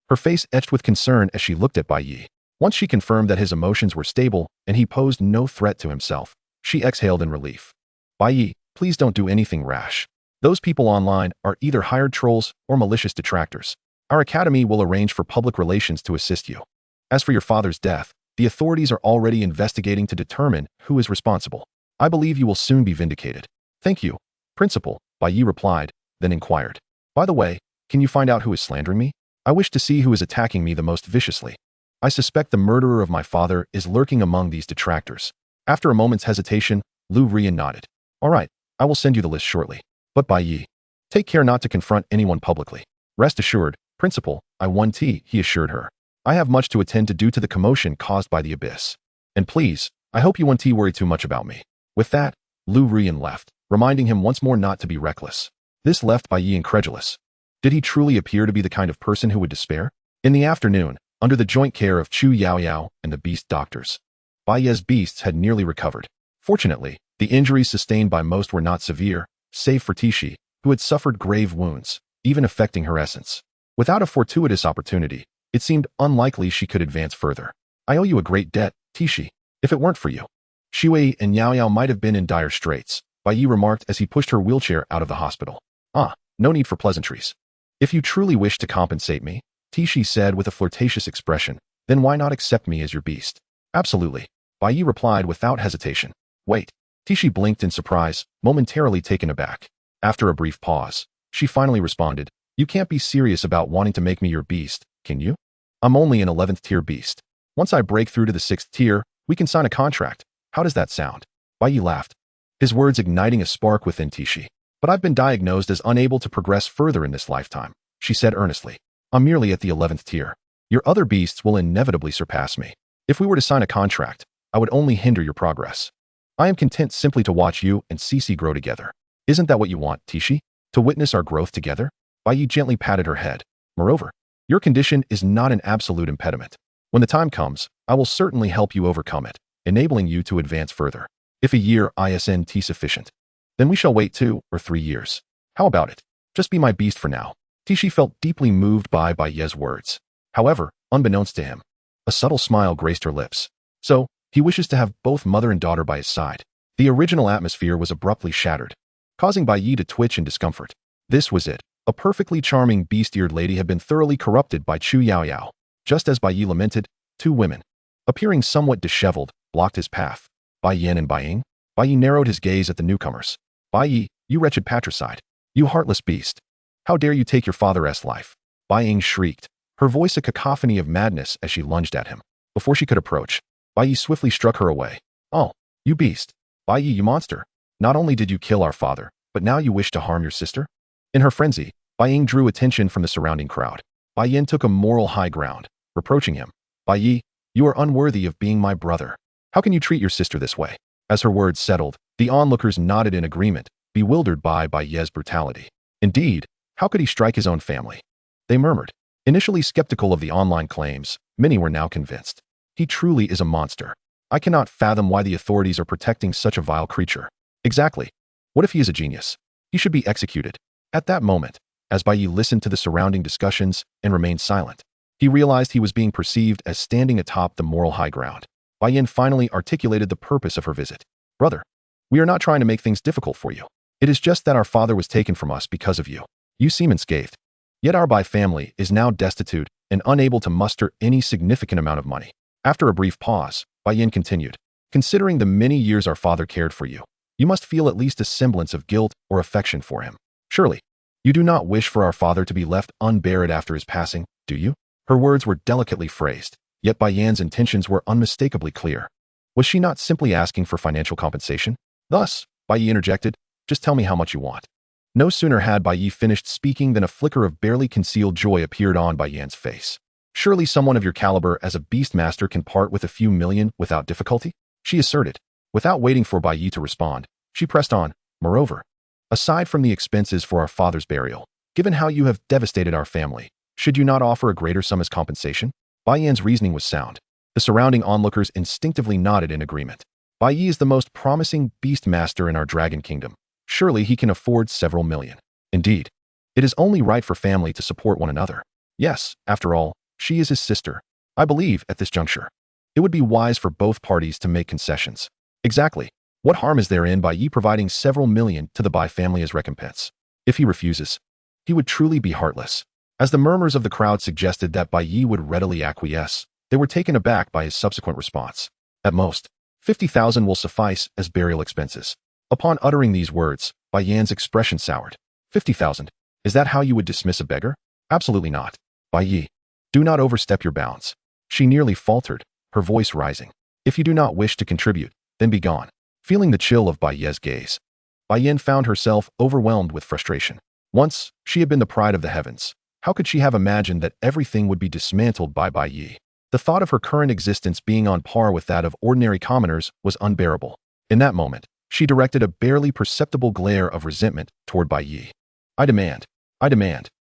Her face etched with concern as she looked at Bai Ye. Once she confirmed that his emotions were stable and he posed no threat to himself, she exhaled in relief. Bai Ye, please don't do anything rash. Those people online are either hired trolls or malicious detractors. Our academy will arrange for public relations to assist you. As for your father's death, the authorities are already investigating to determine who is responsible. I believe you will soon be vindicated. Thank you, Principal, Bai Ye replied, then inquired. By the way, can you find out who is slandering me? I wish to see who is attacking me the most viciously. I suspect the murderer of my father is lurking among these detractors. After a moment's hesitation, Lu Ruyan nodded. All right, I will send you the list shortly. But Bai Ye, take care not to confront anyone publicly. Rest assured, Principal, I 1T, he assured her. I have much to attend to due to the commotion caused by the Abyss. And please, I hope you 1T worry too much about me. With that, Lu Ruyan left, reminding him once more not to be reckless. This left Bai Ye incredulous. Did he truly appear to be the kind of person who would despair? In the afternoon, under the joint care of Chu Yaoyao and the beast doctors, Bai Ye's beasts had nearly recovered. Fortunately, the injuries sustained by most were not severe, save for Tishi, who had suffered grave wounds, even affecting her essence. Without a fortuitous opportunity, it seemed unlikely she could advance further. I owe you a great debt, Tishi. If it weren't for you, Shui and Yaoyao might have been in dire straits, Bai Ye remarked as he pushed her wheelchair out of the hospital. Ah, no need for pleasantries. If you truly wish to compensate me, Tishi said with a flirtatious expression, then why not accept me as your beast? Absolutely, Bai Ye replied without hesitation. Wait. Tishi blinked in surprise, momentarily taken aback. After a brief pause, she finally responded, you can't be serious about wanting to make me your beast, can you? I'm only an 11th tier beast. Once I break through to the 6th tier, we can sign a contract. How does that sound? Bai Ye laughed, his words igniting a spark within Tishi. But I've been diagnosed as unable to progress further in this lifetime, she said earnestly. I'm merely at the 11th tier. Your other beasts will inevitably surpass me. If we were to sign a contract, I would only hinder your progress. I am content simply to watch you and Cece grow together. Isn't that what you want, Tishi? To witness our growth together? Bai Ye gently patted her head. Moreover, your condition is not an absolute impediment. When the time comes, I will certainly help you overcome it, enabling you to advance further. If a year isn't sufficient, then we shall wait 2 or 3 years. How about it? Just be my beast for now. Tishi felt deeply moved by Bai Ye's words. However, unbeknownst to him, a subtle smile graced her lips. So, he wishes to have both mother and daughter by his side. The original atmosphere was abruptly shattered, causing Bai Ye to twitch in discomfort. This was it. A perfectly charming beast-eared lady had been thoroughly corrupted by Chu Yaoyao. Just as Bai Ye lamented, 2 women, appearing somewhat disheveled, blocked his path. Bai Yan and Bai Ying. Bai Ye narrowed his gaze at the newcomers. Bai Ye, you wretched patricide. You heartless beast. How dare you take your father's life? Bai Ying shrieked, her voice a cacophony of madness as she lunged at him. Before she could approach, Bai Ye swiftly struck her away. Oh, you beast. Bai Ye, you monster. Not only did you kill our father, but now you wish to harm your sister? In her frenzy, Bai Ying drew attention from the surrounding crowd. Bai Yan took a moral high ground, reproaching him. Bai Ye, you are unworthy of being my brother. How can you treat your sister this way? As her words settled, the onlookers nodded in agreement, bewildered by Bai Ye's brutality. Indeed, how could he strike his own family? They murmured. Initially skeptical of the online claims, many were now convinced. He truly is a monster. I cannot fathom why the authorities are protecting such a vile creature. Exactly. What if he is a genius? He should be executed. At that moment, as Bai Ye listened to the surrounding discussions and remained silent, he realized he was being perceived as standing atop the moral high ground. Bai Yin finally articulated the purpose of her visit. Brother, we are not trying to make things difficult for you. It is just that our father was taken from us because of you. You seem unscathed. Yet our Bai family is now destitute and unable to muster any significant amount of money. After a brief pause, Bai Yin continued, considering the many years our father cared for you, you must feel at least a semblance of guilt or affection for him. Surely, you do not wish for our father to be left unburied after his passing, do you? Her words were delicately phrased, yet Bai Yan's intentions were unmistakably clear. Was she not simply asking for financial compensation? Thus, Bai Ye interjected, just tell me how much you want. No sooner had Bai Ye finished speaking than a flicker of barely concealed joy appeared on Bai Yan's face. Surely someone of your caliber as a beastmaster can part with a few million without difficulty? She asserted. Without waiting for Bai Ye to respond, she pressed on, moreover, aside from the expenses for our father's burial, given how you have devastated our family, should you not offer a greater sum as compensation? Bai Yan's reasoning was sound. The surrounding onlookers instinctively nodded in agreement. Bai Ye is the most promising beastmaster in our dragon kingdom. Surely he can afford several million. Indeed, it is only right for family to support one another. Yes, after all, she is his sister. I believe, at this juncture, it would be wise for both parties to make concessions. Exactly. What harm is there in Bai Ye providing several million to the Bai family as recompense? If he refuses, he would truly be heartless. As the murmurs of the crowd suggested that Bai Ye would readily acquiesce, they were taken aback by his subsequent response. At most, 50,000 will suffice as burial expenses. Upon uttering these words, Bai Yan's expression soured. 50,000? Is that how you would dismiss a beggar? Absolutely not. Bai Ye, do not overstep your bounds. She nearly faltered, her voice rising. If you do not wish to contribute, then be gone. Feeling the chill of Bai Ye's gaze, Bai Yin found herself overwhelmed with frustration. Once, she had been the pride of the heavens. How could she have imagined that everything would be dismantled by Bai Ye? The thought of her current existence being on par with that of ordinary commoners was unbearable. In that moment, she directed a barely perceptible glare of resentment toward Bai Ye. I demand,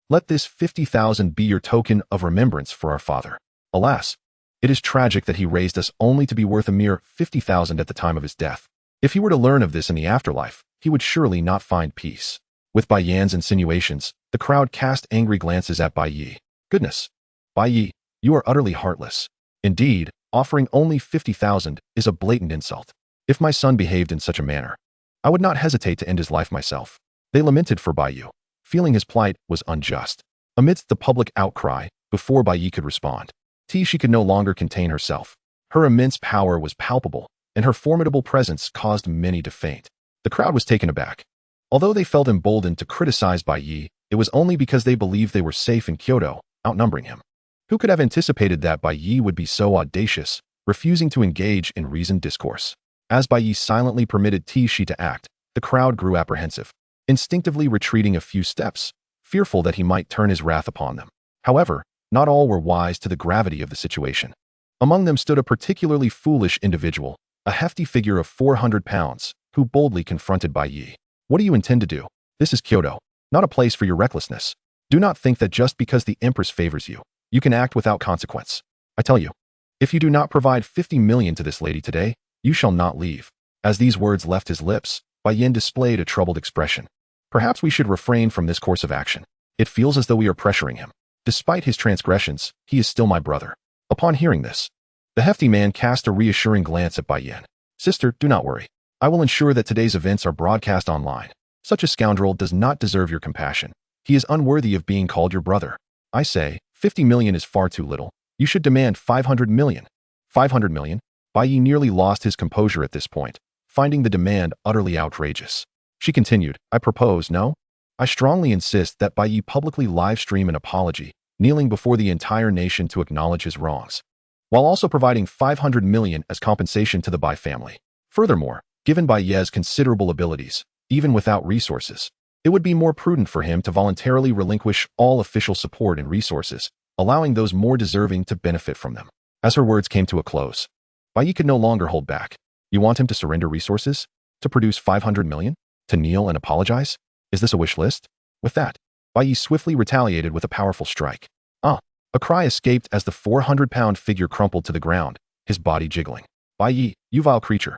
let this 50,000 be your token of remembrance for our father. Alas, it is tragic that he raised us only to be worth a mere 50,000 at the time of his death. If he were to learn of this in the afterlife, he would surely not find peace. With Bai Yan's insinuations, the crowd cast angry glances at Bai Ye. Goodness, Bai Ye, you are utterly heartless. Indeed, offering only 50,000 is a blatant insult. If my son behaved in such a manner, I would not hesitate to end his life myself. They lamented for Bai Ye, feeling his plight was unjust. Amidst the public outcry, before Bai Ye could respond, she could no longer contain herself. Her immense power was palpable, and her formidable presence caused many to faint. The crowd was taken aback. Although they felt emboldened to criticize Bai Ye, it was only because they believed they were safe in Kyoto, outnumbering him. Who could have anticipated that Bai Ye would be so audacious, refusing to engage in reasoned discourse? As Bai Ye silently permitted Shi to act, the crowd grew apprehensive, instinctively retreating a few steps, fearful that he might turn his wrath upon them. However, not all were wise to the gravity of the situation. Among them stood a particularly foolish individual, a hefty figure of 400 pounds, who boldly confronted Bai Ye. What do you intend to do? This is Kyoto, not a place for your recklessness. Do not think that just because the Empress favors you, you can act without consequence. I tell you, if you do not provide 50 million to this lady today, you shall not leave. As these words left his lips, Bai Yin displayed a troubled expression. Perhaps we should refrain from this course of action. It feels as though we are pressuring him. Despite his transgressions, he is still my brother. Upon hearing this, the hefty man cast a reassuring glance at Bai Yin. Sister, do not worry. I will ensure that today's events are broadcast online. Such a scoundrel does not deserve your compassion. He is unworthy of being called your brother. I say, 50 million is far too little. You should demand 500 million. 500 million? Bai Ye nearly lost his composure at this point, finding the demand utterly outrageous. She continued, I propose, no? I strongly insist that Bai Ye publicly live-stream an apology, kneeling before the entire nation to acknowledge his wrongs, while also providing 500 million as compensation to the Bai family. Furthermore, given Bai Ye's considerable abilities, even without resources, it would be more prudent for him to voluntarily relinquish all official support and resources, allowing those more deserving to benefit from them. As her words came to a close, Bai Ye could no longer hold back. You want him to surrender resources? To produce 500 million? To kneel and apologize? Is this a wish list? With that, Bai Ye swiftly retaliated with a powerful strike. Ah! A cry escaped as the 400-pound figure crumpled to the ground, his body jiggling. Bai Ye, you vile creature!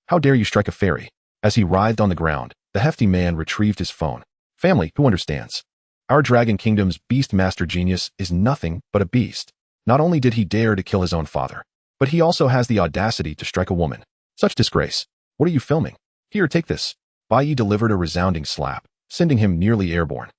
How dare you strike a fairy? As he writhed on the ground, the hefty man retrieved his phone. Family, who understands? Our Dragon Kingdom's beast master genius is nothing but a beast. Not only did he dare to kill his own father, but he also has the audacity to strike a woman. Such disgrace. What are you filming? Here, take this. Bai Ye delivered a resounding slap, sending him nearly airborne,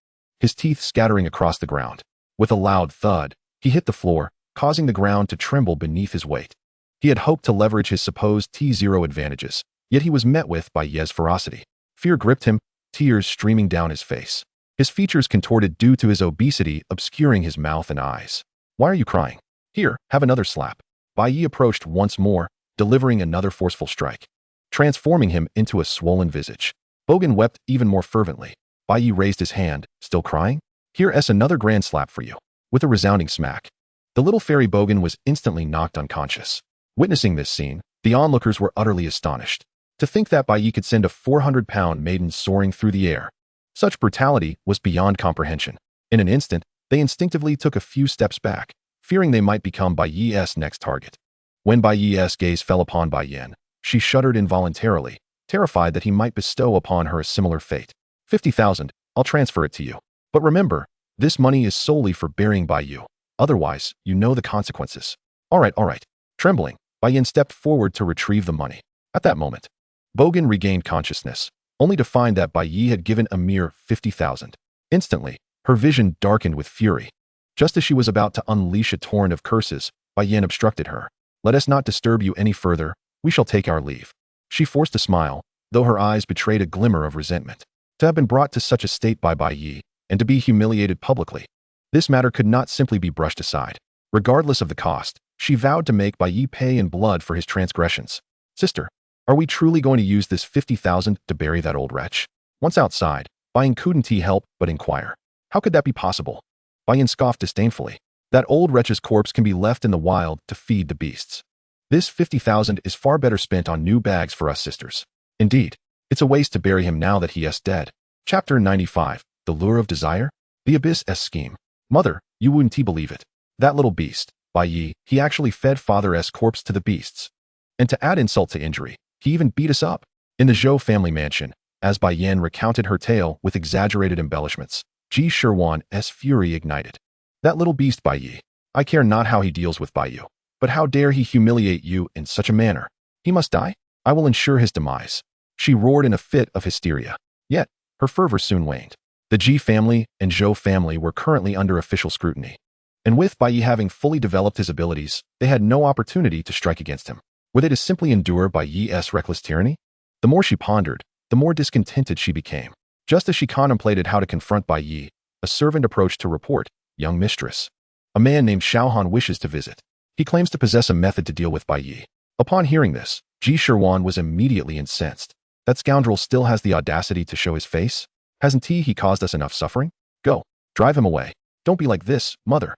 his teeth scattering across the ground. With a loud thud, he hit the floor, causing the ground to tremble beneath his weight. He had hoped to leverage his supposed T0 advantages, yet he was met with Bai Ye's ferocity. Fear gripped him, tears streaming down his face. His features contorted due to his obesity obscuring his mouth and eyes. Why are you crying? Here, have another slap. Bai Ye approached once more, delivering another forceful strike, transforming him into a swollen visage. Bogan wept even more fervently. Bai Ye raised his hand, still crying? Here's another grand slap for you. With a resounding smack, the little fairy Bogan was instantly knocked unconscious. Witnessing this scene, the onlookers were utterly astonished. To think that Bai Ye could send a 400-pound maiden soaring through the air. Such brutality was beyond comprehension. In an instant, they instinctively took a few steps back, fearing they might become Bai Ye's next target. When Bai Ye's gaze fell upon Bai Yen, she shuddered involuntarily, terrified that he might bestow upon her a similar fate. 50,000, I'll transfer it to you. But remember, this money is solely for burying Bai Ye. Otherwise, you know the consequences. All right. Trembling, Bai Yen stepped forward to retrieve the money. At that moment, Bogan regained consciousness, only to find that Bai Ye had given a mere 50,000. Instantly, her vision darkened with fury. Just as she was about to unleash a torrent of curses, Bai Yen obstructed her. Let us not disturb you any further, we shall take our leave. She forced a smile, though her eyes betrayed a glimmer of resentment. To have been brought to such a state by Bai Ye, and to be humiliated publicly, this matter could not simply be brushed aside. Regardless of the cost, she vowed to make Bai Ye pay in blood for his transgressions. Sister, are we truly going to use this 50,000 to bury that old wretch? Once outside, Bai Yen couldn't help but inquire. How could that be possible? Bai Yen scoffed disdainfully. That old wretch's corpse can be left in the wild to feed the beasts. This 50,000 is far better spent on new bags for us sisters. Indeed, it's a waste to bury him now that he is dead. Chapter 95, The Lure of Desire? The Abyss' Scheme. Mother, you wouldn't believe it. That little beast, Bai Ye, he actually fed father's corpse to the beasts. And to add insult to injury, he even beat us up. In the Zhou family mansion, as Bai Yen recounted her tale with exaggerated embellishments, Ji Shirwan's fury ignited. That little beast Bai Ye. I care not how he deals with Bai Ye, but how dare he humiliate you in such a manner? He must die. I will ensure his demise. She roared in a fit of hysteria. Yet, her fervor soon waned. The Ji family and Zhou family were currently under official scrutiny. And with Bai Ye having fully developed his abilities, they had no opportunity to strike against him. Were they to simply endure Bai Ye's reckless tyranny? The more she pondered, the more discontented she became. Just as she contemplated how to confront Bai Ye, a servant approached to report, "Young mistress. A man named Xiaohan wishes to visit. He claims to possess a method to deal with Bai Ye." Upon hearing this, Ji Shirwan was immediately incensed. That scoundrel still has the audacity to show his face? Hasn't he caused us enough suffering? Go, drive him away. Don't be like this, mother.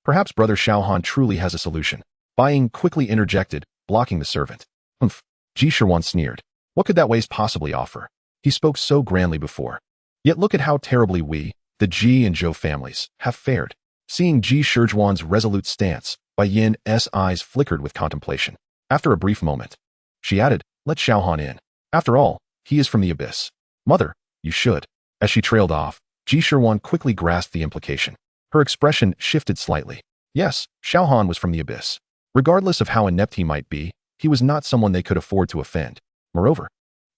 Perhaps brother Xiaohan truly has a solution. Bai Ye quickly interjected, blocking the servant. Humph, Ji Shirwan sneered. What could that waste possibly offer? He spoke so grandly before. Yet look at how terribly we, the Ji and Zhou families, have fared. Seeing Ji Shirwan's resolute stance, Bai Yen's eyes flickered with contemplation. After a brief moment, she added, let Xiaohan in. After all, he is from the abyss. Mother, you should. As she trailed off, Ji Shirwan quickly grasped the implication. Her expression shifted slightly. Yes, Xiaohan was from the abyss. Regardless of how inept he might be, he was not someone they could afford to offend. Moreover,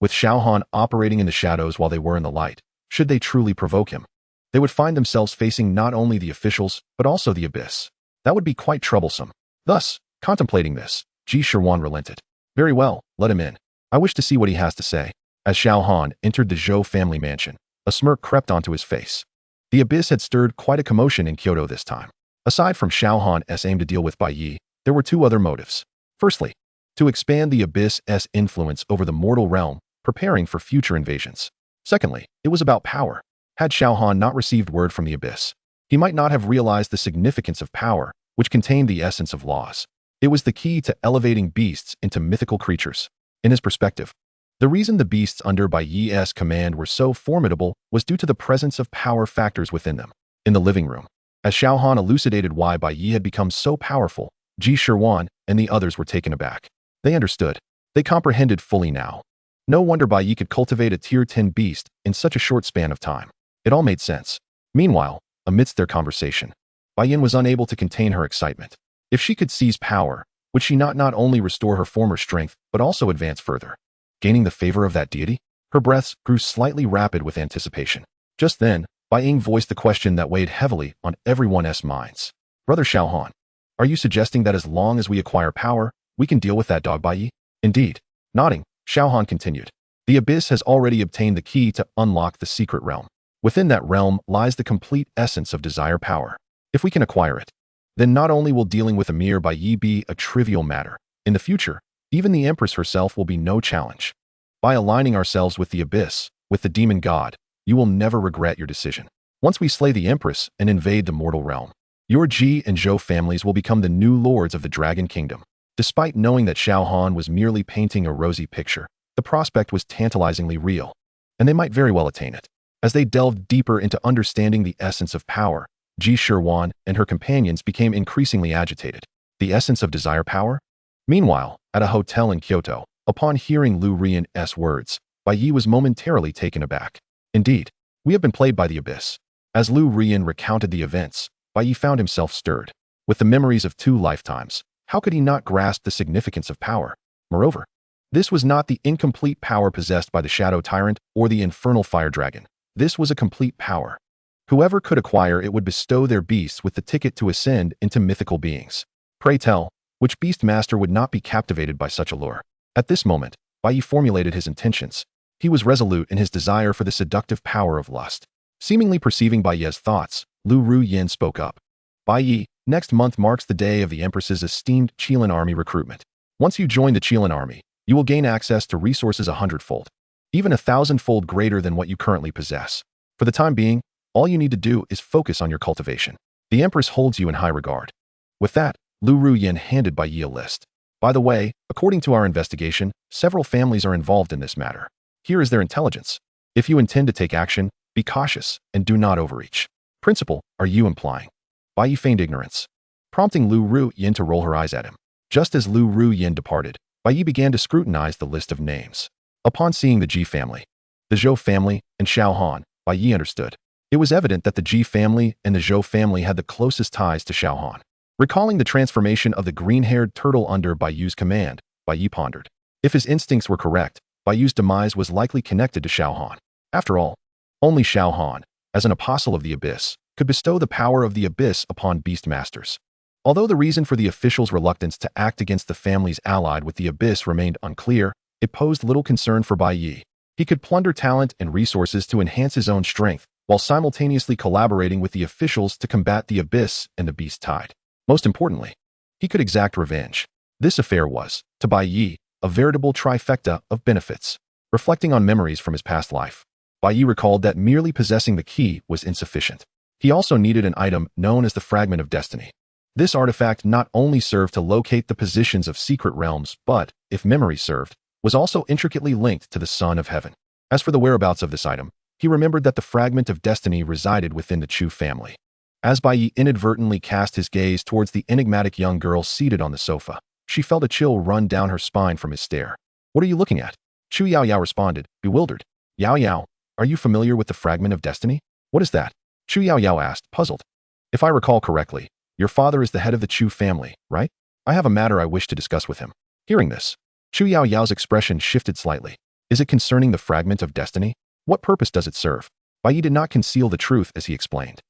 with Xiaohan operating in the shadows while they were in the light, should they truly provoke him, they would find themselves facing not only the officials, but also the abyss. That would be quite troublesome. Thus, contemplating this, Ji Shirwan relented. Very well, let him in. I wish to see what he has to say. As Xiaohan entered the Zhou family mansion, a smirk crept onto his face. The abyss had stirred quite a commotion in Kyoto this time. Aside from Xiaohan's aim to deal with Bai Ye, there were two other motives. Firstly, to expand the abyss's influence over the mortal realm, preparing for future invasions. Secondly, it was about power. Had Xiaohan not received word from the abyss, he might not have realized the significance of power, which contained the essence of laws. It was the key to elevating beasts into mythical creatures. In his perspective, the reason the beasts under Bai Ye's command were so formidable was due to the presence of power factors within them. In the living room, as Xiaohan elucidated why Bai Ye had become so powerful, Ji Shirwan and the others were taken aback. They understood. They comprehended fully now. No wonder Bai Ye could cultivate a tier 10 beast in such a short span of time. It all made sense. Meanwhile, amidst their conversation, Bai Yen was unable to contain her excitement. If she could seize power, would she not only restore her former strength, but also advance further? gaining the favor of that deity? Her breaths grew slightly rapid with anticipation. Just then, Bai Ye voiced the question that weighed heavily on everyone's minds. Brother Xiaohan, are you suggesting that as long as we acquire power, we can deal with that dog Bai Ye? Indeed. Nodding, Xiaohan continued. The Abyss has already obtained the key to unlock the secret realm. Within that realm lies the complete essence of desire power. If we can acquire it, then not only will dealing with Emir Bai Ye be a trivial matter, in the future, even the Empress herself will be no challenge. By aligning ourselves with the Abyss, with the demon god, you will never regret your decision. Once we slay the Empress and invade the mortal realm, your Ji and Zhou families will become the new lords of the Dragon Kingdom. Despite knowing that Xiaohan was merely painting a rosy picture, the prospect was tantalizingly real, and they might very well attain it. As they delved deeper into understanding the essence of power, Ji Shiwan and her companions became increasingly agitated. The essence of desire power? Meanwhile, at a hotel in Kyoto, upon hearing Lu Rian's words, Bai Ye was momentarily taken aback. Indeed, we have been played by the Abyss. As Lu Rian recounted the events, Bai Ye found himself stirred. With the memories of 2 lifetimes, how could he not grasp the significance of power? Moreover, this was not the incomplete power possessed by the Shadow Tyrant or the Infernal Fire Dragon. This was a complete power. Whoever could acquire it would bestow their beasts with the ticket to ascend into mythical beings. Pray tell, which beast master would not be captivated by such a lure? At this moment, Bai Ye formulated his intentions. He was resolute in his desire for the seductive power of lust. Seemingly perceiving Bai Ye's thoughts, Lu Ruyin spoke up. Bai Ye, next month marks the day of the Empress's esteemed Qilin army recruitment. Once you join the Qilin army, you will gain access to resources 100-fold, even 1,000-fold greater than what you currently possess. For the time being, all you need to do is focus on your cultivation. The Empress holds you in high regard. With that, Lu Ruyin handed Bai Ye a list. By the way, according to our investigation, several families are involved in this matter. Here is their intelligence. If you intend to take action, be cautious and do not overreach. Principle, are you implying? Bai Ye feigned ignorance, prompting Lu Ruyin to roll her eyes at him. Just as Lu Ruyin departed, Bai Ye began to scrutinize the list of names. Upon seeing the Ji family, the Zhou family, and Xiaohan, Bai Ye understood. It was evident that the Ji family and the Zhou family had the closest ties to Xiaohan. Recalling the transformation of the green-haired turtle under Bai Ye's command, Bai Ye pondered. If his instincts were correct, Bai Ye's demise was likely connected to Xiaohan. After all, only Xiaohan, as an apostle of the Abyss, could bestow the power of the Abyss upon beast masters. Although the reason for the officials' reluctance to act against the families allied with the Abyss remained unclear, it posed little concern for Bai Ye. He could plunder talent and resources to enhance his own strength, while simultaneously collaborating with the officials to combat the Abyss and the Beast Tide. Most importantly, he could exact revenge. This affair was, to Bai Ye, a veritable trifecta of benefits. Reflecting on memories from his past life, Bai Ye recalled that merely possessing the key was insufficient. He also needed an item known as the Fragment of Destiny. This artifact not only served to locate the positions of secret realms, but, if memory served, was also intricately linked to the Son of Heaven. As for the whereabouts of this item, he remembered that the Fragment of Destiny resided within the Chu family. As Bai Ye inadvertently cast his gaze towards the enigmatic young girl seated on the sofa, she felt a chill run down her spine from his stare. "What are you looking at?" Chu Yao Yao responded, bewildered. "Yao Yao, are you familiar with the Fragment of Destiny?" "What is that?" Chu Yao Yao asked, puzzled. "If I recall correctly, your father is the head of the Chu family, right? I have a matter I wish to discuss with him." Hearing this, Chu Yao Yao's expression shifted slightly. "Is it concerning the Fragment of Destiny? What purpose does it serve?" Bai Ye did not conceal the truth as he explained.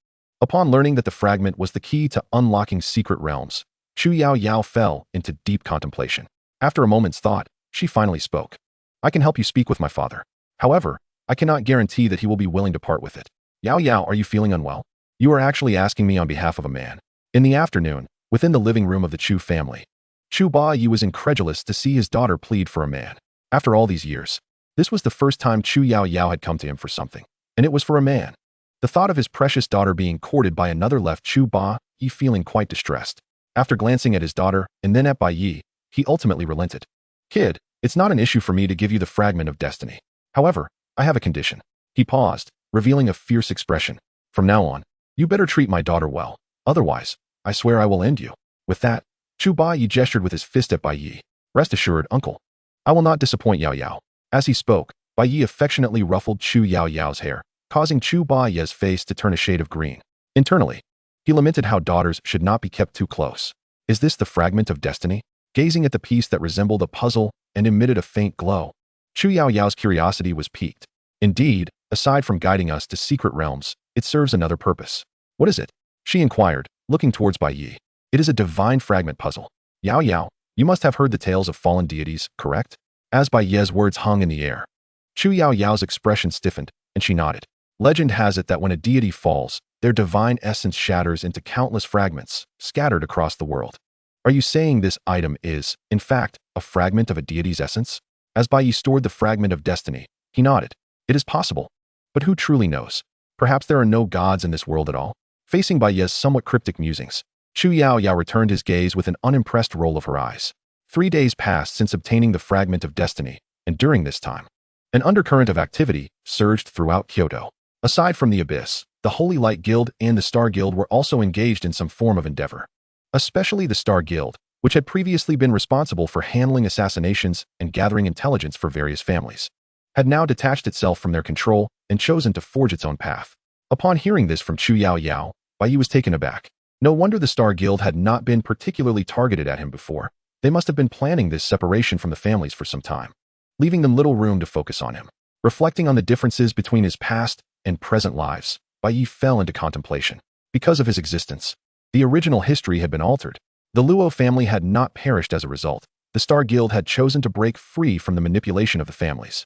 Upon learning that the fragment was the key to unlocking secret realms, Chu Yao Yao fell into deep contemplation. After a moment's thought, she finally spoke. "I can help you speak with my father. However, I cannot guarantee that he will be willing to part with it." "Yao Yao, are you feeling unwell?" "You are actually asking me on behalf of a man." In the afternoon, within the living room of the Chu family, Chu Bai Ye was incredulous to see his daughter plead for a man. After all these years, this was the first time Chu Yao Yao had come to him for something, and it was for a man. The thought of his precious daughter being courted by another left Chu Bai Ye feeling quite distressed. After glancing at his daughter and then at Bai Ye, he ultimately relented. "Kid, it's not an issue for me to give you the Fragment of Destiny. However, I have a condition." He paused, revealing a fierce expression. "From now on, you better treat my daughter well. Otherwise, I swear I will end you." With that, Chu Bai Ye gestured with his fist at Bai Ye. "Rest assured, uncle, I will not disappoint Yao Yao." As he spoke, Bai Ye affectionately ruffled Chu Yao Yao's hair, causing Chu Bai Ye's face to turn a shade of green. Internally, he lamented how daughters should not be kept too close. Is this the Fragment of Destiny? Gazing at the piece that resembled a puzzle and emitted a faint glow, Chu Yao's curiosity was piqued. Indeed, aside from guiding us to secret realms, it serves another purpose. What is it? She inquired, looking towards Bai Ye. It is a divine fragment puzzle. Yao, you must have heard the tales of fallen deities, correct? As Bai Ye's words hung in the air, Chu Yao's expression stiffened, and she nodded. Legend has it that when a deity falls, their divine essence shatters into countless fragments, scattered across the world. Are you saying this item is, in fact, a fragment of a deity's essence? As Bai Ye stored the fragment of destiny, he nodded. It is possible. But who truly knows? Perhaps there are no gods in this world at all? Facing Bai Ye's somewhat cryptic musings, Chu Yao returned his gaze with an unimpressed roll of her eyes. 3 days passed since obtaining the fragment of destiny, and during this time, an undercurrent of activity surged throughout Kyoto. Aside from the Abyss, the Holy Light Guild and the Star Guild were also engaged in some form of endeavor. Especially the Star Guild, which had previously been responsible for handling assassinations and gathering intelligence for various families, had now detached itself from their control and chosen to forge its own path. Upon hearing this from Chu Yao, Bai Ye was taken aback. No wonder the Star Guild had not been particularly targeted at him before. They must have been planning this separation from the families for some time, leaving them little room to focus on him. Reflecting on the differences between his past and present lives, Bai Ye fell into contemplation. Because of his existence, the original history had been altered. The Luo family had not perished as a result. The Star Guild had chosen to break free from the manipulation of the families.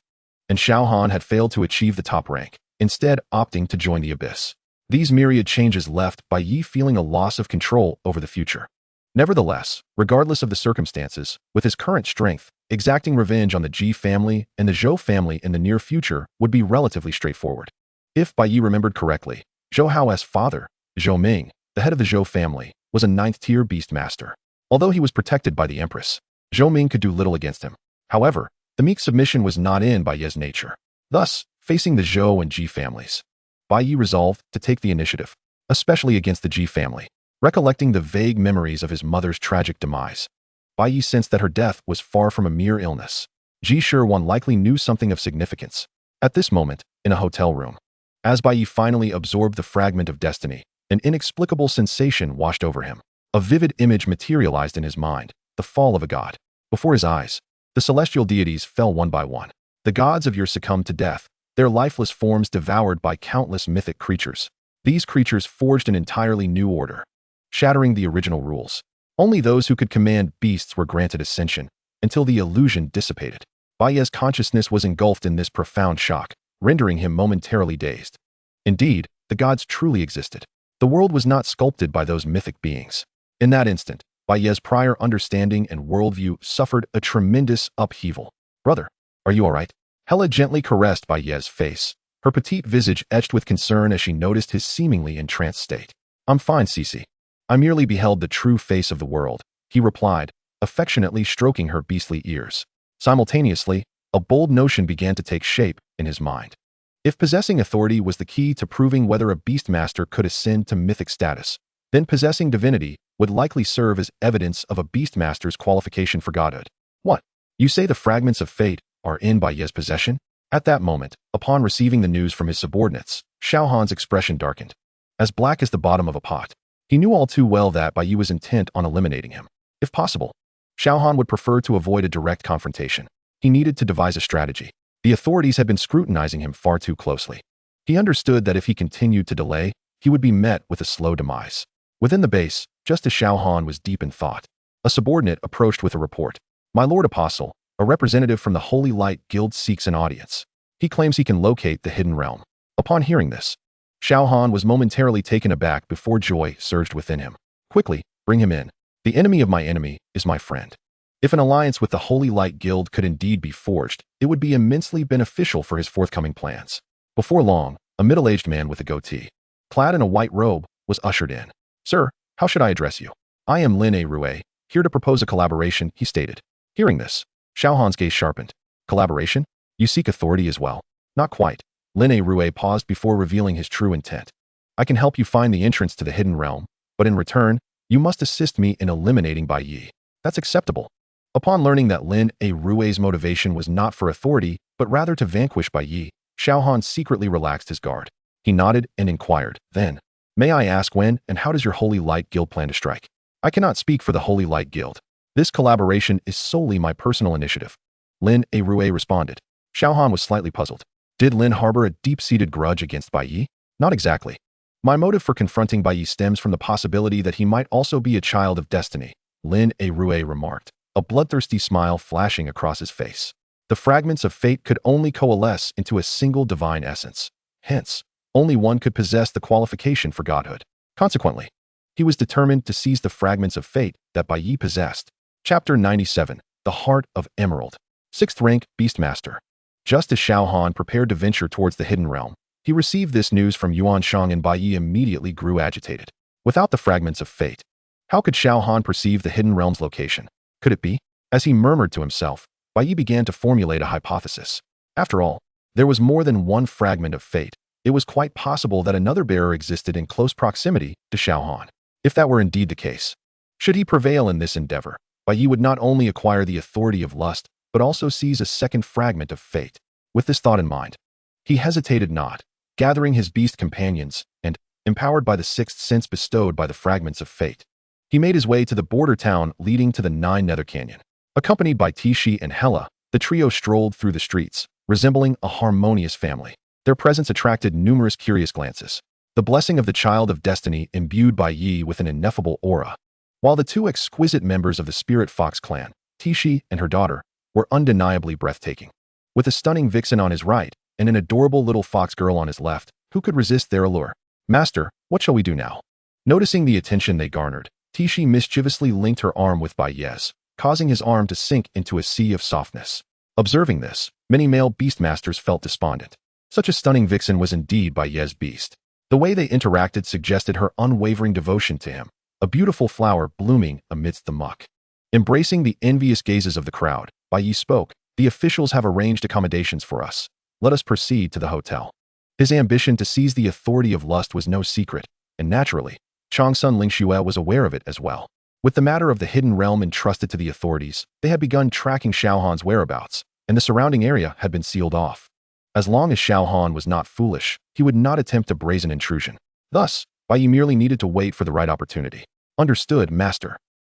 And Xiaohan had failed to achieve the top rank, instead opting to join the Abyss. These myriad changes left Bai Ye feeling a loss of control over the future. Nevertheless, regardless of the circumstances, with his current strength, exacting revenge on the Ji family and the Zhou family in the near future would be relatively straightforward. If Bai Ye remembered correctly, Zhou Hao's father, Zhou Ming, the head of the Zhou family, was a 9th-tier beast master. Although he was protected by the Empress, Zhou Ming could do little against him. However, the meek submission was not in Bai Ye's nature. Thus, facing the Zhou and Ji families, Bai Ye resolved to take the initiative, especially against the Ji family. Recollecting the vague memories of his mother's tragic demise, Bai Ye sensed that her death was far from a mere illness. Ji Shirwan likely knew something of significance. At this moment, in a hotel room, as Bai Ye finally absorbed the fragment of destiny, an inexplicable sensation washed over him. A vivid image materialized in his mind, the fall of a god. Before his eyes, the celestial deities fell one by one. The gods of yore succumbed to death, their lifeless forms devoured by countless mythic creatures. These creatures forged an entirely new order, shattering the original rules. Only those who could command beasts were granted ascension, until the illusion dissipated. Bai Ye's consciousness was engulfed in this profound shock, rendering him momentarily dazed. Indeed, the gods truly existed. The world was not sculpted by those mythic beings. In that instant, Bai Ye's prior understanding and worldview suffered a tremendous upheaval. Brother, are you all right? Hela gently caressed Bai Ye's face, her petite visage etched with concern as she noticed his seemingly entranced state. I'm fine, Cici. I merely beheld the true face of the world, he replied, affectionately stroking her beastly ears. Simultaneously, a bold notion began to take shape in his mind. If possessing authority was the key to proving whether a beastmaster could ascend to mythic status, then possessing divinity would likely serve as evidence of a beastmaster's qualification for godhood. What? You say the fragments of fate are in Bai Ye's possession? At that moment, upon receiving the news from his subordinates, Xiaohan's expression darkened. As black as the bottom of a pot, he knew all too well that Bai Ye was intent on eliminating him. If possible, Xiaohan would prefer to avoid a direct confrontation. He needed to devise a strategy. The authorities had been scrutinizing him far too closely. He understood that if he continued to delay, he would be met with a slow demise. Within the base, just as Xiaohan was deep in thought, a subordinate approached with a report. My Lord Apostle, a representative from the Holy Light Guild seeks an audience. He claims he can locate the hidden realm. Upon hearing this, Xiaohan was momentarily taken aback before joy surged within him. Quickly, bring him in. The enemy of my enemy is my friend. If an alliance with the Holy Light Guild could indeed be forged, it would be immensely beneficial for his forthcoming plans. Before long, a middle-aged man with a goatee, clad in a white robe, was ushered in. Sir, how should I address you? I am Lin A. Rue, here to propose a collaboration, he stated. Hearing this, Xiaohan's gaze sharpened. Collaboration? You seek authority as well? Not quite. Lin A. Rue paused before revealing his true intent. I can help you find the entrance to the hidden realm, but in return, you must assist me in eliminating Bai Ye. That's acceptable. Upon learning that Lin A. Rue's motivation was not for authority, but rather to vanquish Bai Ye, Xiaohan secretly relaxed his guard. He nodded and inquired, then, may I ask when and how does your Holy Light Guild plan to strike? I cannot speak for the Holy Light Guild. This collaboration is solely my personal initiative. Lin A. Rue responded. Xiao Han was slightly puzzled. Did Lin harbor a deep-seated grudge against Bai Ye? Not exactly. My motive for confronting Bai Ye stems from the possibility that he might also be a child of destiny, Lin Rue remarked, a bloodthirsty smile flashing across his face. The fragments of fate could only coalesce into a single divine essence. Hence, only one could possess the qualification for godhood. Consequently, he was determined to seize the fragments of fate that Bai Ye possessed. Chapter 97, The Heart of Emerald. 6th rank Beastmaster. Just as Xiao Han prepared to venture towards the hidden realm, he received this news from Yuan Shang, and Bai Ye immediately grew agitated. Without the fragments of fate, how could Xiao Han perceive the hidden realm's location? Could it be? As he murmured to himself, Bai Ye began to formulate a hypothesis. After all, there was more than one fragment of fate. It was quite possible that another bearer existed in close proximity to Xiao Han. If that were indeed the case, should he prevail in this endeavor, Bai Ye would not only acquire the authority of lust, but also seize a second fragment of fate. With this thought in mind, he hesitated not, gathering his beast companions, and, empowered by the sixth sense bestowed by the fragments of fate, he made his way to the border town leading to the Nine Nether Canyon. Accompanied by Tishi and Hela, the trio strolled through the streets, resembling a harmonious family. Their presence attracted numerous curious glances. The blessing of the child of destiny imbued Bai Ye with an ineffable aura, while the two exquisite members of the Spirit Fox clan, Tishi and her daughter, were undeniably breathtaking. With a stunning vixen on his right and an adorable little fox girl on his left, who could resist their allure? Master, what shall we do now? Noticing the attention they garnered, Tishi mischievously linked her arm with Bai Ye's, causing his arm to sink into a sea of softness. Observing this, many male beastmasters felt despondent. Such a stunning vixen was indeed Bai Ye's beast. The way they interacted suggested her unwavering devotion to him, a beautiful flower blooming amidst the muck. Embracing the envious gazes of the crowd, Bai Ye spoke, "The officials have arranged accommodations for us. Let us proceed to the hotel." His ambition to seize the authority of lust was no secret, and naturally, Changsun Lingxue was aware of it as well. With the matter of the hidden realm entrusted to the authorities, they had begun tracking Xiao Han's whereabouts, and the surrounding area had been sealed off. As long as Xiao Han was not foolish, he would not attempt a brazen intrusion. Thus, Bai Ye merely needed to wait for the right opportunity. Understood, master.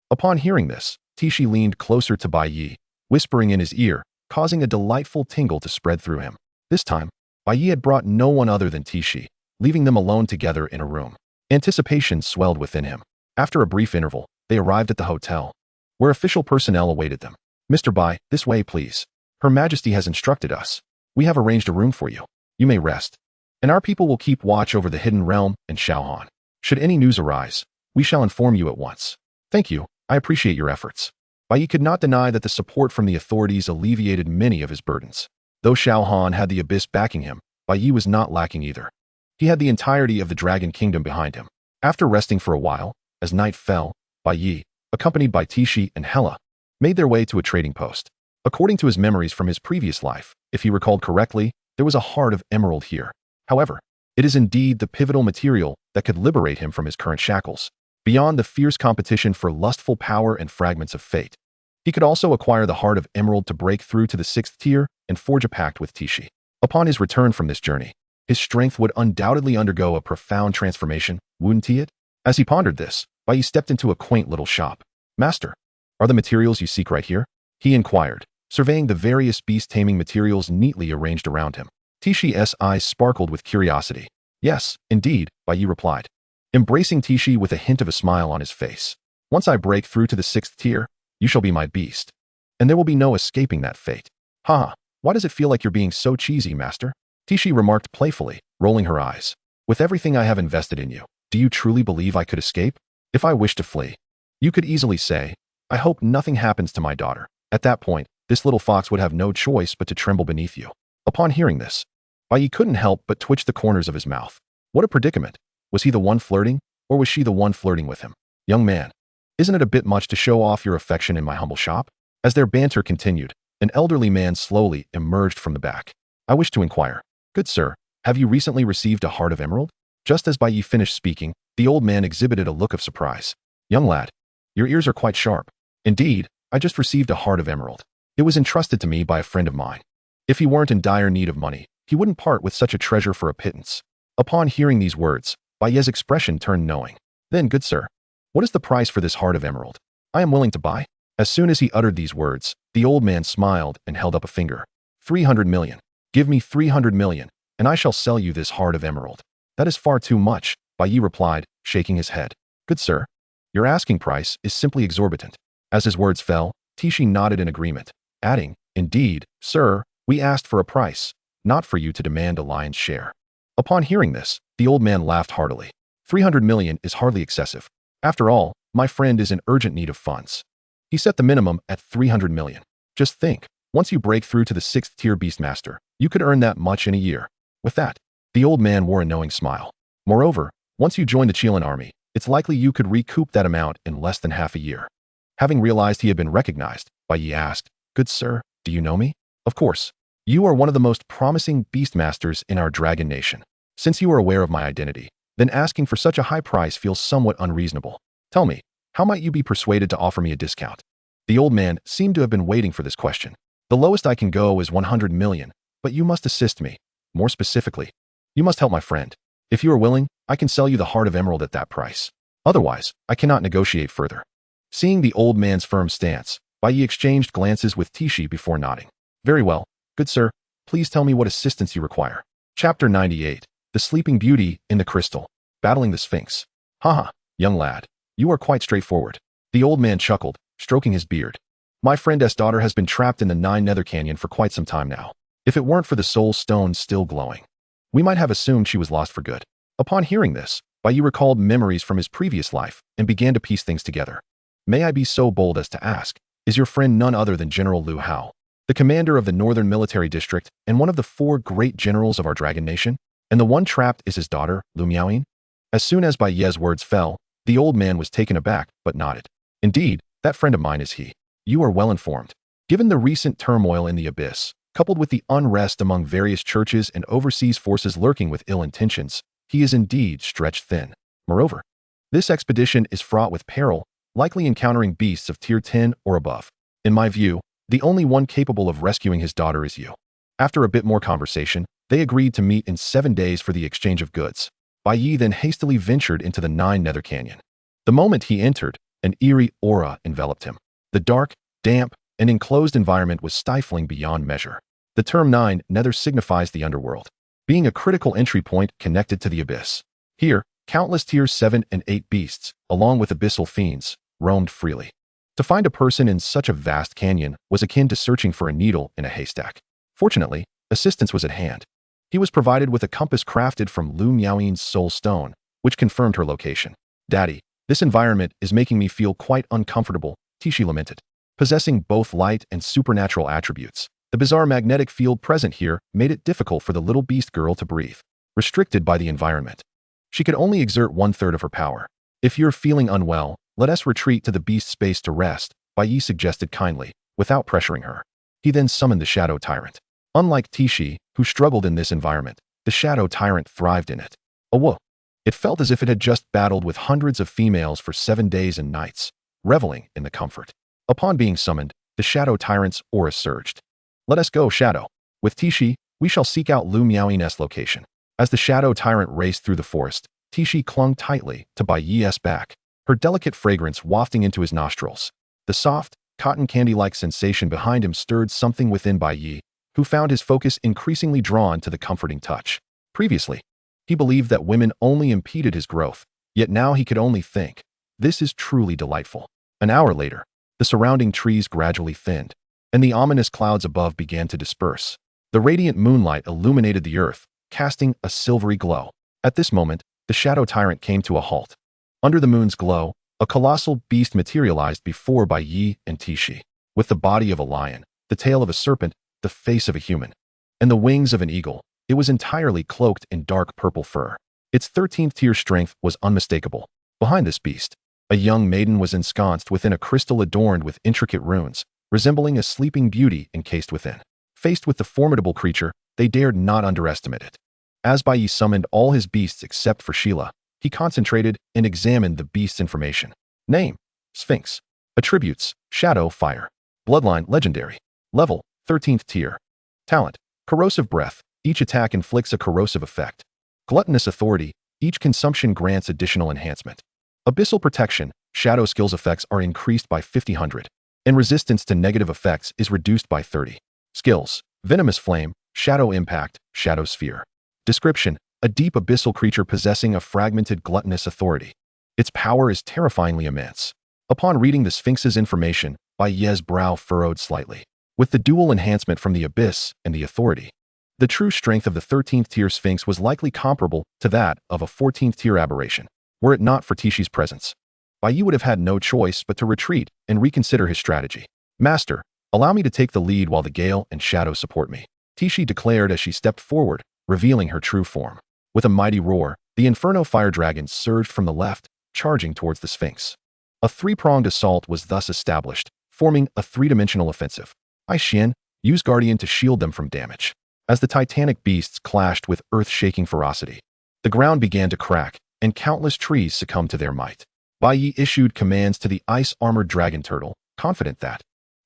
Upon hearing this, Tishi leaned closer to Bai Ye, whispering in his ear, causing a delightful tingle to spread through him. This time, Bai Ye had brought no one other than Tishi, leaving them alone together in a room. Anticipation swelled within him. After a brief interval, they arrived at the hotel, where official personnel awaited them. "Mr. Bai, this way, please. Her Majesty has instructed us. We have arranged a room for you. You may rest. And our people will keep watch over the hidden realm and Xiao Han. Should any news arise, we shall inform you at once." "Thank you. I appreciate your efforts." Bai Ye could not deny that the support from the authorities alleviated many of his burdens. Though Xiao Han had the abyss backing him, Bai Ye was not lacking either. He had the entirety of the Dragon Kingdom behind him. After resting for a while, as night fell, Bai Ye, accompanied by Tishi and Hela, made their way to a trading post. According to his memories from his previous life, if he recalled correctly, there was a heart of emerald here. However, it is indeed the pivotal material that could liberate him from his current shackles. Beyond the fierce competition for lustful power and fragments of fate, he could also acquire the heart of emerald to break through to the 6th tier and forge a pact with Tishi. Upon his return from this journey, his strength would undoubtedly undergo a profound transformation, wouldn't it? As he pondered this, Bai Ye stepped into a quaint little shop. "Master, are the materials you seek right here?" he inquired, surveying the various beast-taming materials neatly arranged around him. Tishi's eyes sparkled with curiosity. "Yes, indeed," Bai Ye replied, embracing Tishi with a hint of a smile on his face. "Once I break through to the 6th tier, you shall be my beast, and there will be no escaping that fate." "Ha, why does it feel like you're being so cheesy, master?" Tishi remarked playfully, rolling her eyes. "With everything I have invested in you, do you truly believe I could escape? If I wished to flee, you could easily say, 'I hope nothing happens to my daughter.' At that point, this little fox would have no choice but to tremble beneath you." Upon hearing this, Bai Ye couldn't help but twitch the corners of his mouth. What a predicament! Was he the one flirting, or was she the one flirting with him? "Young man, isn't it a bit much to show off your affection in my humble shop?" As their banter continued, an elderly man slowly emerged from the back. "I wish to inquire, good sir, have you recently received a heart of emerald?" Just as Bai Ye finished speaking, the old man exhibited a look of surprise. "Young lad, your ears are quite sharp. Indeed, I just received a heart of emerald. It was entrusted to me by a friend of mine. If he weren't in dire need of money, he wouldn't part with such a treasure for a pittance." Upon hearing these words, Bai Ye's expression turned knowing. "Then, good sir, what is the price for this heart of emerald? I am willing to buy." As soon as he uttered these words, the old man smiled and held up a finger. 300 million. Give me 300 million, and I shall sell you this heart of emerald. That is far too much, Bai Ye replied, shaking his head. Good sir, your asking price is simply exorbitant. As his words fell, Tishi nodded in agreement, adding, Indeed, sir, we asked for a price, not for you to demand a lion's share. Upon hearing this, the old man laughed heartily. 300 million is hardly excessive. After all, my friend is in urgent need of funds. He set the minimum at 300 million. Just think, once you break through to the 6th tier Beastmaster, you could earn that much in a year. With that, the old man wore a knowing smile. Moreover, once you join the Chilean army, it's likely you could recoup that amount in less than half a year. Having realized he had been recognized, Bai Ye asked, Good sir, do you know me? Of course. You are one of the most promising Beastmasters in our Dragon Nation. Since you are aware of my identity, then asking for such a high price feels somewhat unreasonable. Tell me, how might you be persuaded to offer me a discount? The old man seemed to have been waiting for this question. The lowest I can go is 100 million, but you must assist me. More specifically, you must help my friend. If you are willing, I can sell you the heart of emerald at that price. Otherwise, I cannot negotiate further. Seeing the old man's firm stance, Bai Ye exchanged glances with Tishi before nodding. Very well, good sir, please tell me what assistance you require. Chapter 98. The Sleeping Beauty in the Crystal. Battling the Sphinx. Haha, young lad, you are quite straightforward. The old man chuckled, stroking his beard. My friend's daughter has been trapped in the 9 Nether Canyon for quite some time now. If it weren't for the soul stone still glowing, we might have assumed she was lost for good. Upon hearing this, Bai Ye recalled memories from his previous life and began to piece things together. May I be so bold as to ask, is your friend none other than General Lu Hao, the commander of the Northern Military District and one of the 4 great generals of our Dragon Nation? And the one trapped is his daughter, Lu Miaoyin? As soon as Bai Ye's words fell, the old man was taken aback but nodded. Indeed, that friend of mine is he. You are well informed. Given the recent turmoil in the abyss, coupled with the unrest among various churches and overseas forces lurking with ill intentions, he is indeed stretched thin. Moreover, this expedition is fraught with peril, likely encountering beasts of tier 10 or above. In my view, the only one capable of rescuing his daughter is you. After a bit more conversation, they agreed to meet in 7 days for the exchange of goods. Bai Ye then hastily ventured into the 9 Nether Canyon. The moment he entered, an eerie aura enveloped him. The dark, damp, and enclosed environment was stifling beyond measure. The term 9 Nether signifies the underworld, being a critical entry point connected to the abyss. Here, countless tiers 7 and 8 beasts, along with abyssal fiends, roamed freely. To find a person in such a vast canyon was akin to searching for a needle in a haystack. Fortunately, assistance was at hand. He was provided with a compass crafted from Lu Miaoyin's soul stone, which confirmed her location. Daddy, this environment is making me feel quite uncomfortable, Tishi lamented. Possessing both light and supernatural attributes, the bizarre magnetic field present here made it difficult for the little beast girl to breathe. Restricted by the environment, she could only exert 1/3 of her power. If you're feeling unwell, let us retreat to the beast space to rest, Bai Ye suggested kindly, without pressuring her. He then summoned the Shadow Tyrant. Unlike Tishi, who struggled in this environment, the Shadow Tyrant thrived in it. Whoa! It felt as if it had just battled with hundreds of females for 7 days and nights, reveling in the comfort. Upon being summoned, the Shadow Tyrant's aura surged. Let us go, Shadow. With Tishi, we shall seek out Lu Miaoyin's location. As the Shadow Tyrant raced through the forest, Tishi clung tightly to Bai Ye's back, her delicate fragrance wafting into his nostrils. The soft, cotton candy-like sensation behind him stirred something within Bai Ye, who found his focus increasingly drawn to the comforting touch. Previously, he believed that women only impeded his growth, yet now he could only think, this is truly delightful. An hour later, the surrounding trees gradually thinned, and the ominous clouds above began to disperse. The radiant moonlight illuminated the earth, casting a silvery glow. At this moment, the Shadow Tyrant came to a halt. Under the moon's glow, a colossal beast materialized before Bai Ye and Tishi. With the body of a lion, the tail of a serpent, the face of a human, and the wings of an eagle, it was entirely cloaked in dark purple fur. Its 13th tier strength was unmistakable. Behind this beast, a young maiden was ensconced within a crystal adorned with intricate runes, resembling a sleeping beauty encased within. Faced with the formidable creature, they dared not underestimate it. As Bai Ye summoned all his beasts except for Sheila, he concentrated and examined the beast's information. Name: Sphinx. Attributes: Shadow, Fire. Bloodline: Legendary. Level: 13th tier. Talent: Corrosive Breath. Each attack inflicts a corrosive effect. Gluttonous Authority. Each consumption grants additional enhancement. Abyssal Protection. Shadow skills effects are increased by 50/100, and resistance to negative effects is reduced by 30. Skills: Venomous flame, shadow impact, shadow sphere. Description: a deep abyssal creature possessing a fragmented gluttonous authority. Its power is terrifyingly immense. Upon reading the Sphinx's information, Bai Ye's brow furrowed slightly. With the dual enhancement from the abyss and the authority, the true strength of the 13th tier Sphinx was likely comparable to that of a 14th tier aberration. Were it not for Tishi's presence, Bai Ye would have had no choice but to retreat and reconsider his strategy. Master, allow me to take the lead while the Gale and Shadow support me, Tishi declared as she stepped forward, revealing her true form. With a mighty roar, the Inferno Fire Dragon surged from the left, charging towards the Sphinx. A three-pronged assault was thus established, forming a three-dimensional offensive. Ai Xian, use Guardian to shield them from damage. As the titanic beasts clashed with earth-shaking ferocity, the ground began to crack, and countless trees succumbed to their might. Bai Ye issued commands to the ice-armored dragon turtle, confident that,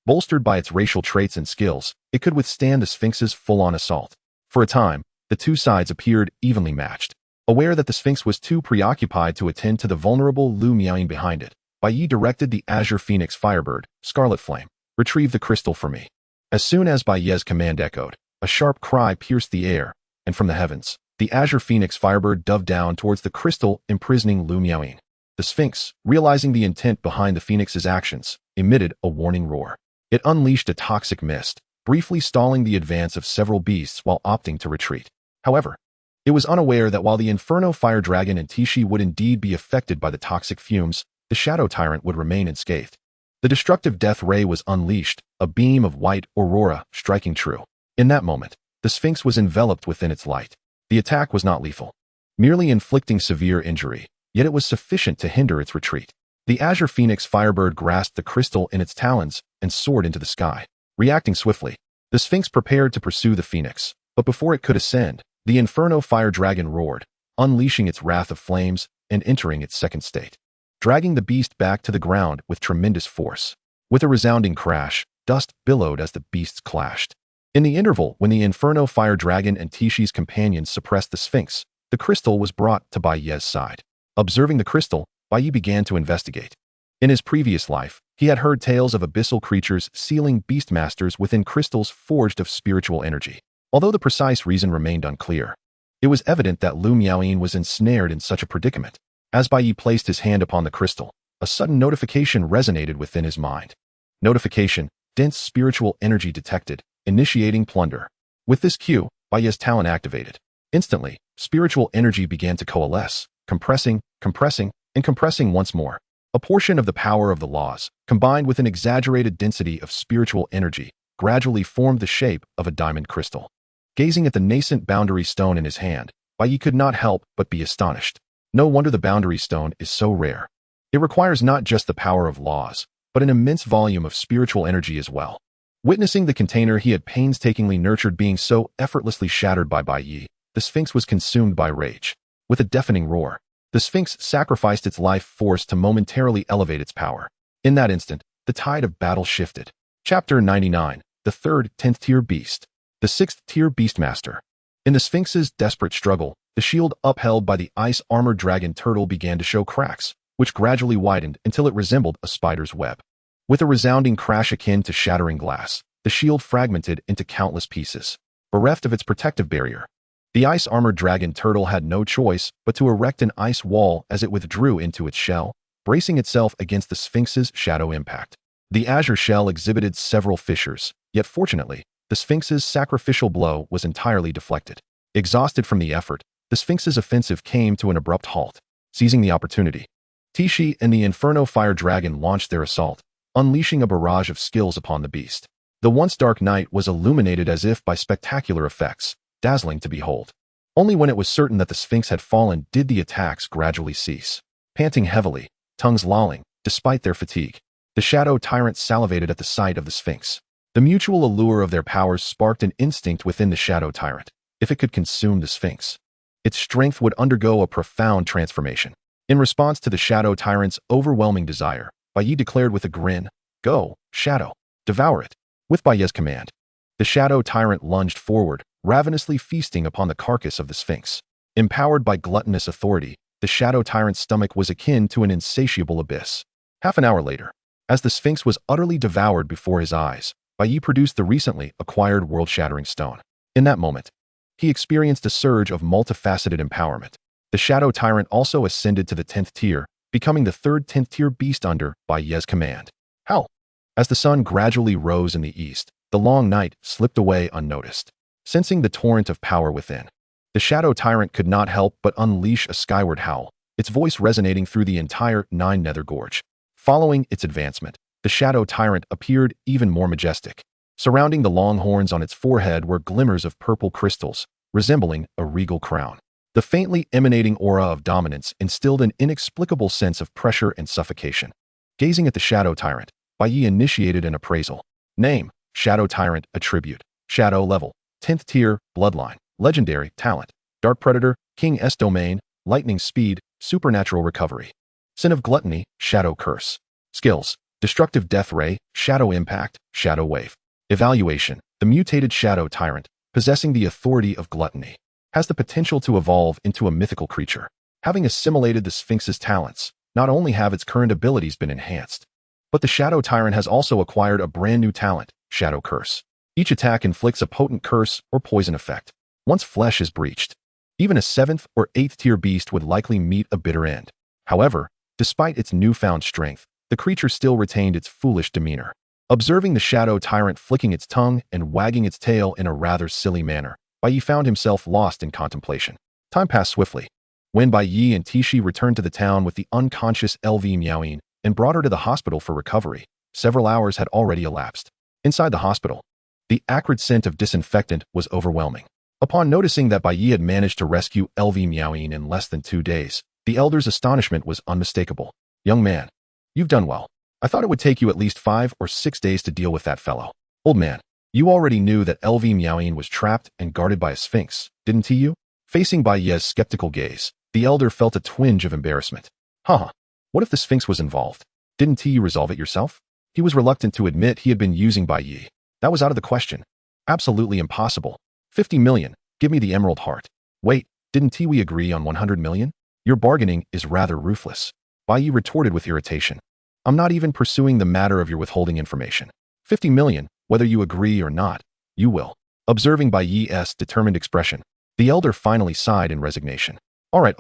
bolstered by its racial traits and skills, it could withstand the Sphinx's full-on assault. For a time, the two sides appeared evenly matched. Aware that the Sphinx was too preoccupied to attend to the vulnerable Lu Miaoyin behind it, Bai Ye directed the Azure Phoenix Firebird, Scarlet Flame, retrieve the crystal for me. As soon as Bai Ye's command echoed, a sharp cry pierced the air, and from the heavens, the Azure Phoenix Firebird dove down towards the crystal imprisoning Lu Miaoyin. The Sphinx, realizing the intent behind the Phoenix's actions, emitted a warning roar. It unleashed a toxic mist, briefly stalling the advance of several beasts while opting to retreat. However, it was unaware that while the Inferno Fire Dragon and Tishi would indeed be affected by the toxic fumes, the Shadow Tyrant would remain unscathed. The destructive death ray was unleashed, a beam of white aurora striking true. In that moment, the Sphinx was enveloped within its light. The attack was not lethal, merely inflicting severe injury, yet it was sufficient to hinder its retreat. The Azure Phoenix Firebird grasped the crystal in its talons and soared into the sky. Reacting swiftly, the Sphinx prepared to pursue the Phoenix, but before it could ascend, the Inferno Fire Dragon roared, unleashing its wrath of flames and entering its second state, dragging the beast back to the ground with tremendous force. With a resounding crash, dust billowed as the beasts clashed. In the interval when the Inferno Fire Dragon and Tishi's companions suppressed the Sphinx, the crystal was brought to Bai Ye's side. Observing the crystal, Bai Ye began to investigate. In his previous life, he had heard tales of abyssal creatures sealing beastmasters within crystals forged of spiritual energy. Although the precise reason remained unclear, it was evident that Lu Miaoyin was ensnared in such a predicament. As Bai Ye placed his hand upon the crystal, a sudden notification resonated within his mind. Notification: dense spiritual energy detected, initiating plunder. With this cue, Bai Ye's talent activated. Instantly, spiritual energy began to coalesce, compressing, and compressing once more. A portion of the power of the laws, combined with an exaggerated density of spiritual energy, gradually formed the shape of a diamond crystal. Gazing at the nascent boundary stone in his hand, Bai Ye could not help but be astonished. No wonder the boundary stone is so rare. It requires not just the power of laws, but an immense volume of spiritual energy as well. Witnessing the container he had painstakingly nurtured being so effortlessly shattered by Bai Ye, the Sphinx was consumed by rage. With a deafening roar, the Sphinx sacrificed its life force to momentarily elevate its power. In that instant, the tide of battle shifted. Chapter 99, the third 10th tier beast. The 6th tier beastmaster. In the Sphinx's desperate struggle, the shield upheld by the ice-armored dragon turtle began to show cracks, which gradually widened until it resembled a spider's web. With a resounding crash akin to shattering glass, the shield fragmented into countless pieces, bereft of its protective barrier. The ice-armored dragon turtle had no choice but to erect an ice wall as it withdrew into its shell, bracing itself against the Sphinx's shadow impact. The azure shell exhibited several fissures, yet fortunately, the Sphinx's sacrificial blow was entirely deflected. Exhausted from the effort, the Sphinx's offensive came to an abrupt halt. Seizing the opportunity, Tishi and the Inferno Fire Dragon launched their assault, unleashing a barrage of skills upon the beast. The once dark night was illuminated as if by spectacular effects, dazzling to behold. Only when it was certain that the Sphinx had fallen did the attacks gradually cease. Panting heavily, tongues lolling, despite their fatigue, the Shadow Tyrant salivated at the sight of the Sphinx. The mutual allure of their powers sparked an instinct within the Shadow Tyrant. If it could consume the Sphinx, its strength would undergo a profound transformation. In response to the Shadow Tyrant's overwhelming desire, Bai Ye declared with a grin, "Go, Shadow, devour it." With Bai Ye's command, the Shadow Tyrant lunged forward, ravenously feasting upon the carcass of the Sphinx. Empowered by gluttonous authority, the Shadow Tyrant's stomach was akin to an insatiable abyss. Half an hour later, as the Sphinx was utterly devoured before his eyes, Bai Ye produced the recently acquired world-shattering stone. In that moment, he experienced a surge of multifaceted empowerment. The Shadow Tyrant also ascended to the 10th tier, becoming the third 10th tier beast under Bai Ye's command. How? As the sun gradually rose in the east, the long night slipped away unnoticed. Sensing the torrent of power within, the Shadow Tyrant could not help but unleash a skyward howl, its voice resonating through the entire Nine Nether Gorge. Following its advancement, the Shadow Tyrant appeared even more majestic. Surrounding the long horns on its forehead were glimmers of purple crystals, resembling a regal crown. The faintly emanating aura of dominance instilled an inexplicable sense of pressure and suffocation. Gazing at the Shadow Tyrant, Bai Ye initiated an appraisal. Name: Shadow Tyrant. Attribute: Shadow level, 10th tier, bloodline, legendary, talent, Dark Predator, King S domain, lightning speed, supernatural recovery. Sin of Gluttony, Shadow Curse. Skills: Destructive Death Ray, Shadow Impact, Shadow Wave. Evaluation: The mutated Shadow Tyrant, possessing the authority of gluttony, has the potential to evolve into a mythical creature. Having assimilated the Sphinx's talents, not only have its current abilities been enhanced, but the Shadow Tyrant has also acquired a brand new talent, Shadow Curse. Each attack inflicts a potent curse or poison effect. Once flesh is breached, even a 7th or 8th tier beast would likely meet a bitter end. However, despite its newfound strength, the creature still retained its foolish demeanor. Observing the Shadow Tyrant flicking its tongue and wagging its tail in a rather silly manner, Bai Ye found himself lost in contemplation. Time passed swiftly. When Bai Ye and Tishi returned to the town with the unconscious LV Miaoyin and brought her to the hospital for recovery, several hours had already elapsed. Inside the hospital, the acrid scent of disinfectant was overwhelming. Upon noticing that Bai Ye had managed to rescue LV Miaoyin in less than 2 days, the elder's astonishment was unmistakable. Young man, you've done well. I thought it would take you at least 5 or 6 days to deal with that fellow. Old man, you already knew that LV Miaoyin was trapped and guarded by a sphinx, didn't you? Facing Bai Ye's skeptical gaze, the elder felt a twinge of embarrassment. What if the sphinx was involved? Didn't you resolve it yourself? He was reluctant to admit he had been using Bai Ye. That was out of the question. Absolutely impossible. 50 million, give me the emerald heart. Wait, didn't we agree on 100 million? Your bargaining is rather ruthless. Bai Ye retorted with irritation. I'm not even pursuing the matter of your withholding information. 50 million, whether you agree or not, you will. Observing Bai Ye's determined expression, the elder finally sighed in resignation. All right.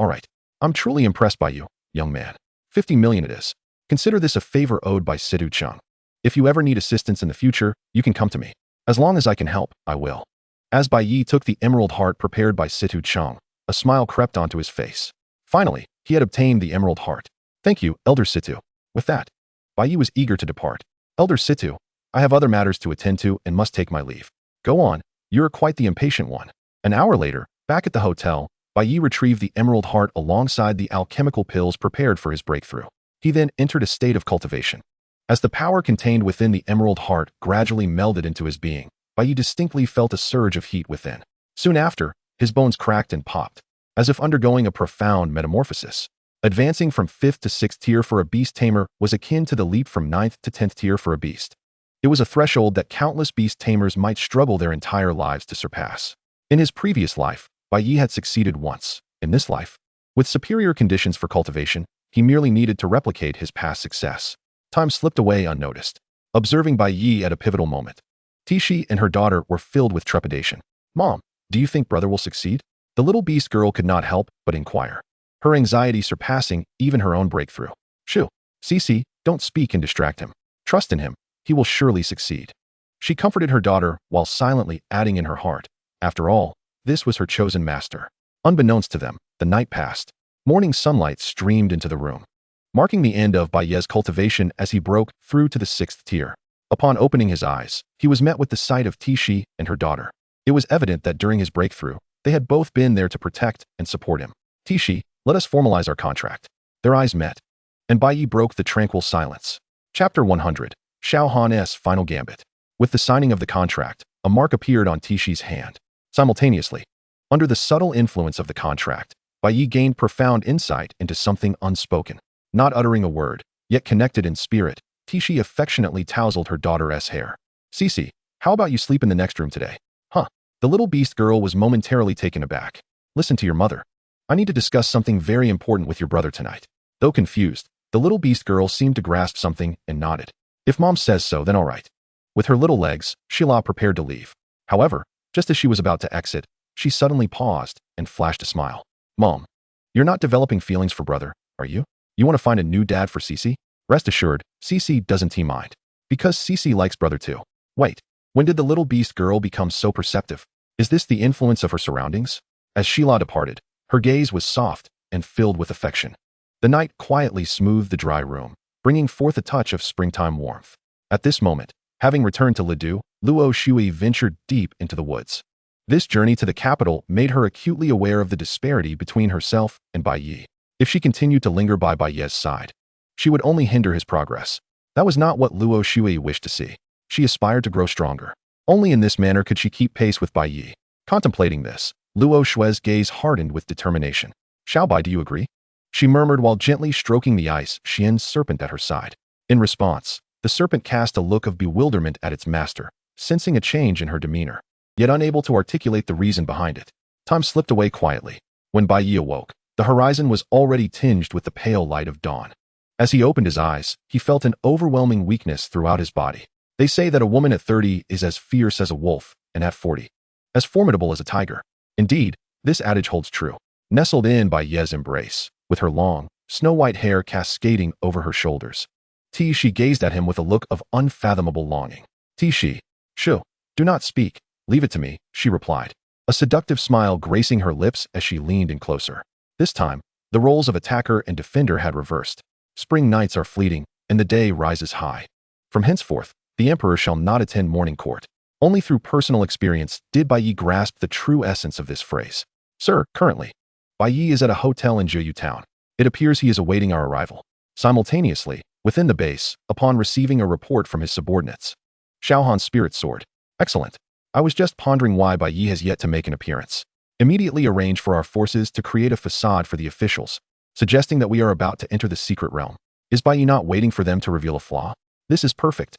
I'm truly impressed by you, young man. 50 million it is. Consider this a favor owed by Situ Chung. If you ever need assistance in the future, you can come to me. As long as I can help, I will. As Bai Ye took the emerald heart prepared by Situ Chung, a smile crept onto his face. Finally, he had obtained the emerald heart. Thank you, Elder Situ. With that, Bai Ye was eager to depart. Elder Situ, I have other matters to attend to and must take my leave. Go on, you're quite the impatient one. An hour later, back at the hotel, Bai Ye retrieved the emerald heart alongside the alchemical pills prepared for his breakthrough. He then entered a state of cultivation. As the power contained within the emerald heart gradually melded into his being, Bai Ye distinctly felt a surge of heat within. Soon after, his bones cracked and popped, as if undergoing a profound metamorphosis. Advancing from 5th to 6th tier for a beast tamer was akin to the leap from 9th to 10th tier for a beast. It was a threshold that countless beast tamers might struggle their entire lives to surpass. In his previous life, Bai Ye had succeeded once. In this life, with superior conditions for cultivation, he merely needed to replicate his past success. Time slipped away unnoticed. Observing Bai Ye at a pivotal moment, Tishi and her daughter were filled with trepidation. Mom, do you think brother will succeed? The little beast girl could not help but inquire, her anxiety surpassing even her own breakthrough. Shoo, Cece, don't speak and distract him. Trust in him, he will surely succeed. She comforted her daughter while silently adding in her heart, after all, this was her chosen master. Unbeknownst to them, the night passed. Morning sunlight streamed into the room, marking the end of Bai Ye's cultivation as he broke through to the 6th tier. Upon opening his eyes, he was met with the sight of Tishi and her daughter. It was evident that during his breakthrough, they had both been there to protect and support him. Tishi, let us formalize our contract. Their eyes met, and Bai Ye broke the tranquil silence. Chapter 100, Xiao Han's Final Gambit. With the signing of the contract, a mark appeared on Tishi's hand. Simultaneously, under the subtle influence of the contract, Bai Ye gained profound insight into something unspoken. Not uttering a word, yet connected in spirit, Tishi affectionately tousled her daughter's hair. Cece, how about you sleep in the next room today? The little beast girl was momentarily taken aback. Listen to your mother. I need to discuss something very important with your brother tonight. Though confused, the little beast girl seemed to grasp something and nodded. If mom says so, then all right. With her little legs, Sheila prepared to leave. However, just as she was about to exit, she suddenly paused and flashed a smile. Mom, you're not developing feelings for brother, are you? You want to find a new dad for Cece? Rest assured, Cece doesn't mind. Because Cece likes brother too. Wait, when did the little beast girl become so perceptive? Is this the influence of her surroundings? As Sheila departed, her gaze was soft and filled with affection. The night quietly smoothed the dry room, bringing forth a touch of springtime warmth. At this moment, having returned to Lidu, Luo Shui ventured deep into the woods. This journey to the capital made her acutely aware of the disparity between herself and Bai Ye. If she continued to linger by Bai Ye's side, she would only hinder his progress. That was not what Luo Shui wished to see. She aspired to grow stronger. Only in this manner could she keep pace with Bai Ye. Contemplating this, Luo Shui's gaze hardened with determination. Xiaobai, do you agree? She murmured while gently stroking the ice Xian's serpent at her side. In response, the serpent cast a look of bewilderment at its master, sensing a change in her demeanor, yet unable to articulate the reason behind it. Time slipped away quietly. When Bai Ye awoke, the horizon was already tinged with the pale light of dawn. As he opened his eyes, he felt an overwhelming weakness throughout his body. They say that a woman at 30 is as fierce as a wolf, and at 40, as formidable as a tiger. Indeed, this adage holds true. Nestled in Bai Ye's embrace, with her long, snow-white hair cascading over her shoulders, She gazed at him with a look of unfathomable longing. She, Shu, do not speak, leave it to me, she replied, a seductive smile gracing her lips as she leaned in closer. This time, the roles of attacker and defender had reversed. Spring nights are fleeting, and the day rises high. From henceforth, the emperor shall not attend morning court. Only through personal experience did Bai Ye grasp the true essence of this phrase. Sir, currently, Bai Ye is at a hotel in Jiuyu town. It appears he is awaiting our arrival. Simultaneously, within the base, upon receiving a report from his subordinates, Xiaohan's spirit soared. Excellent. I was just pondering why Bai Ye has yet to make an appearance. Immediately arrange for our forces to create a facade for the officials, suggesting that we are about to enter the secret realm. Is Bai Ye not waiting for them to reveal a flaw? This is perfect.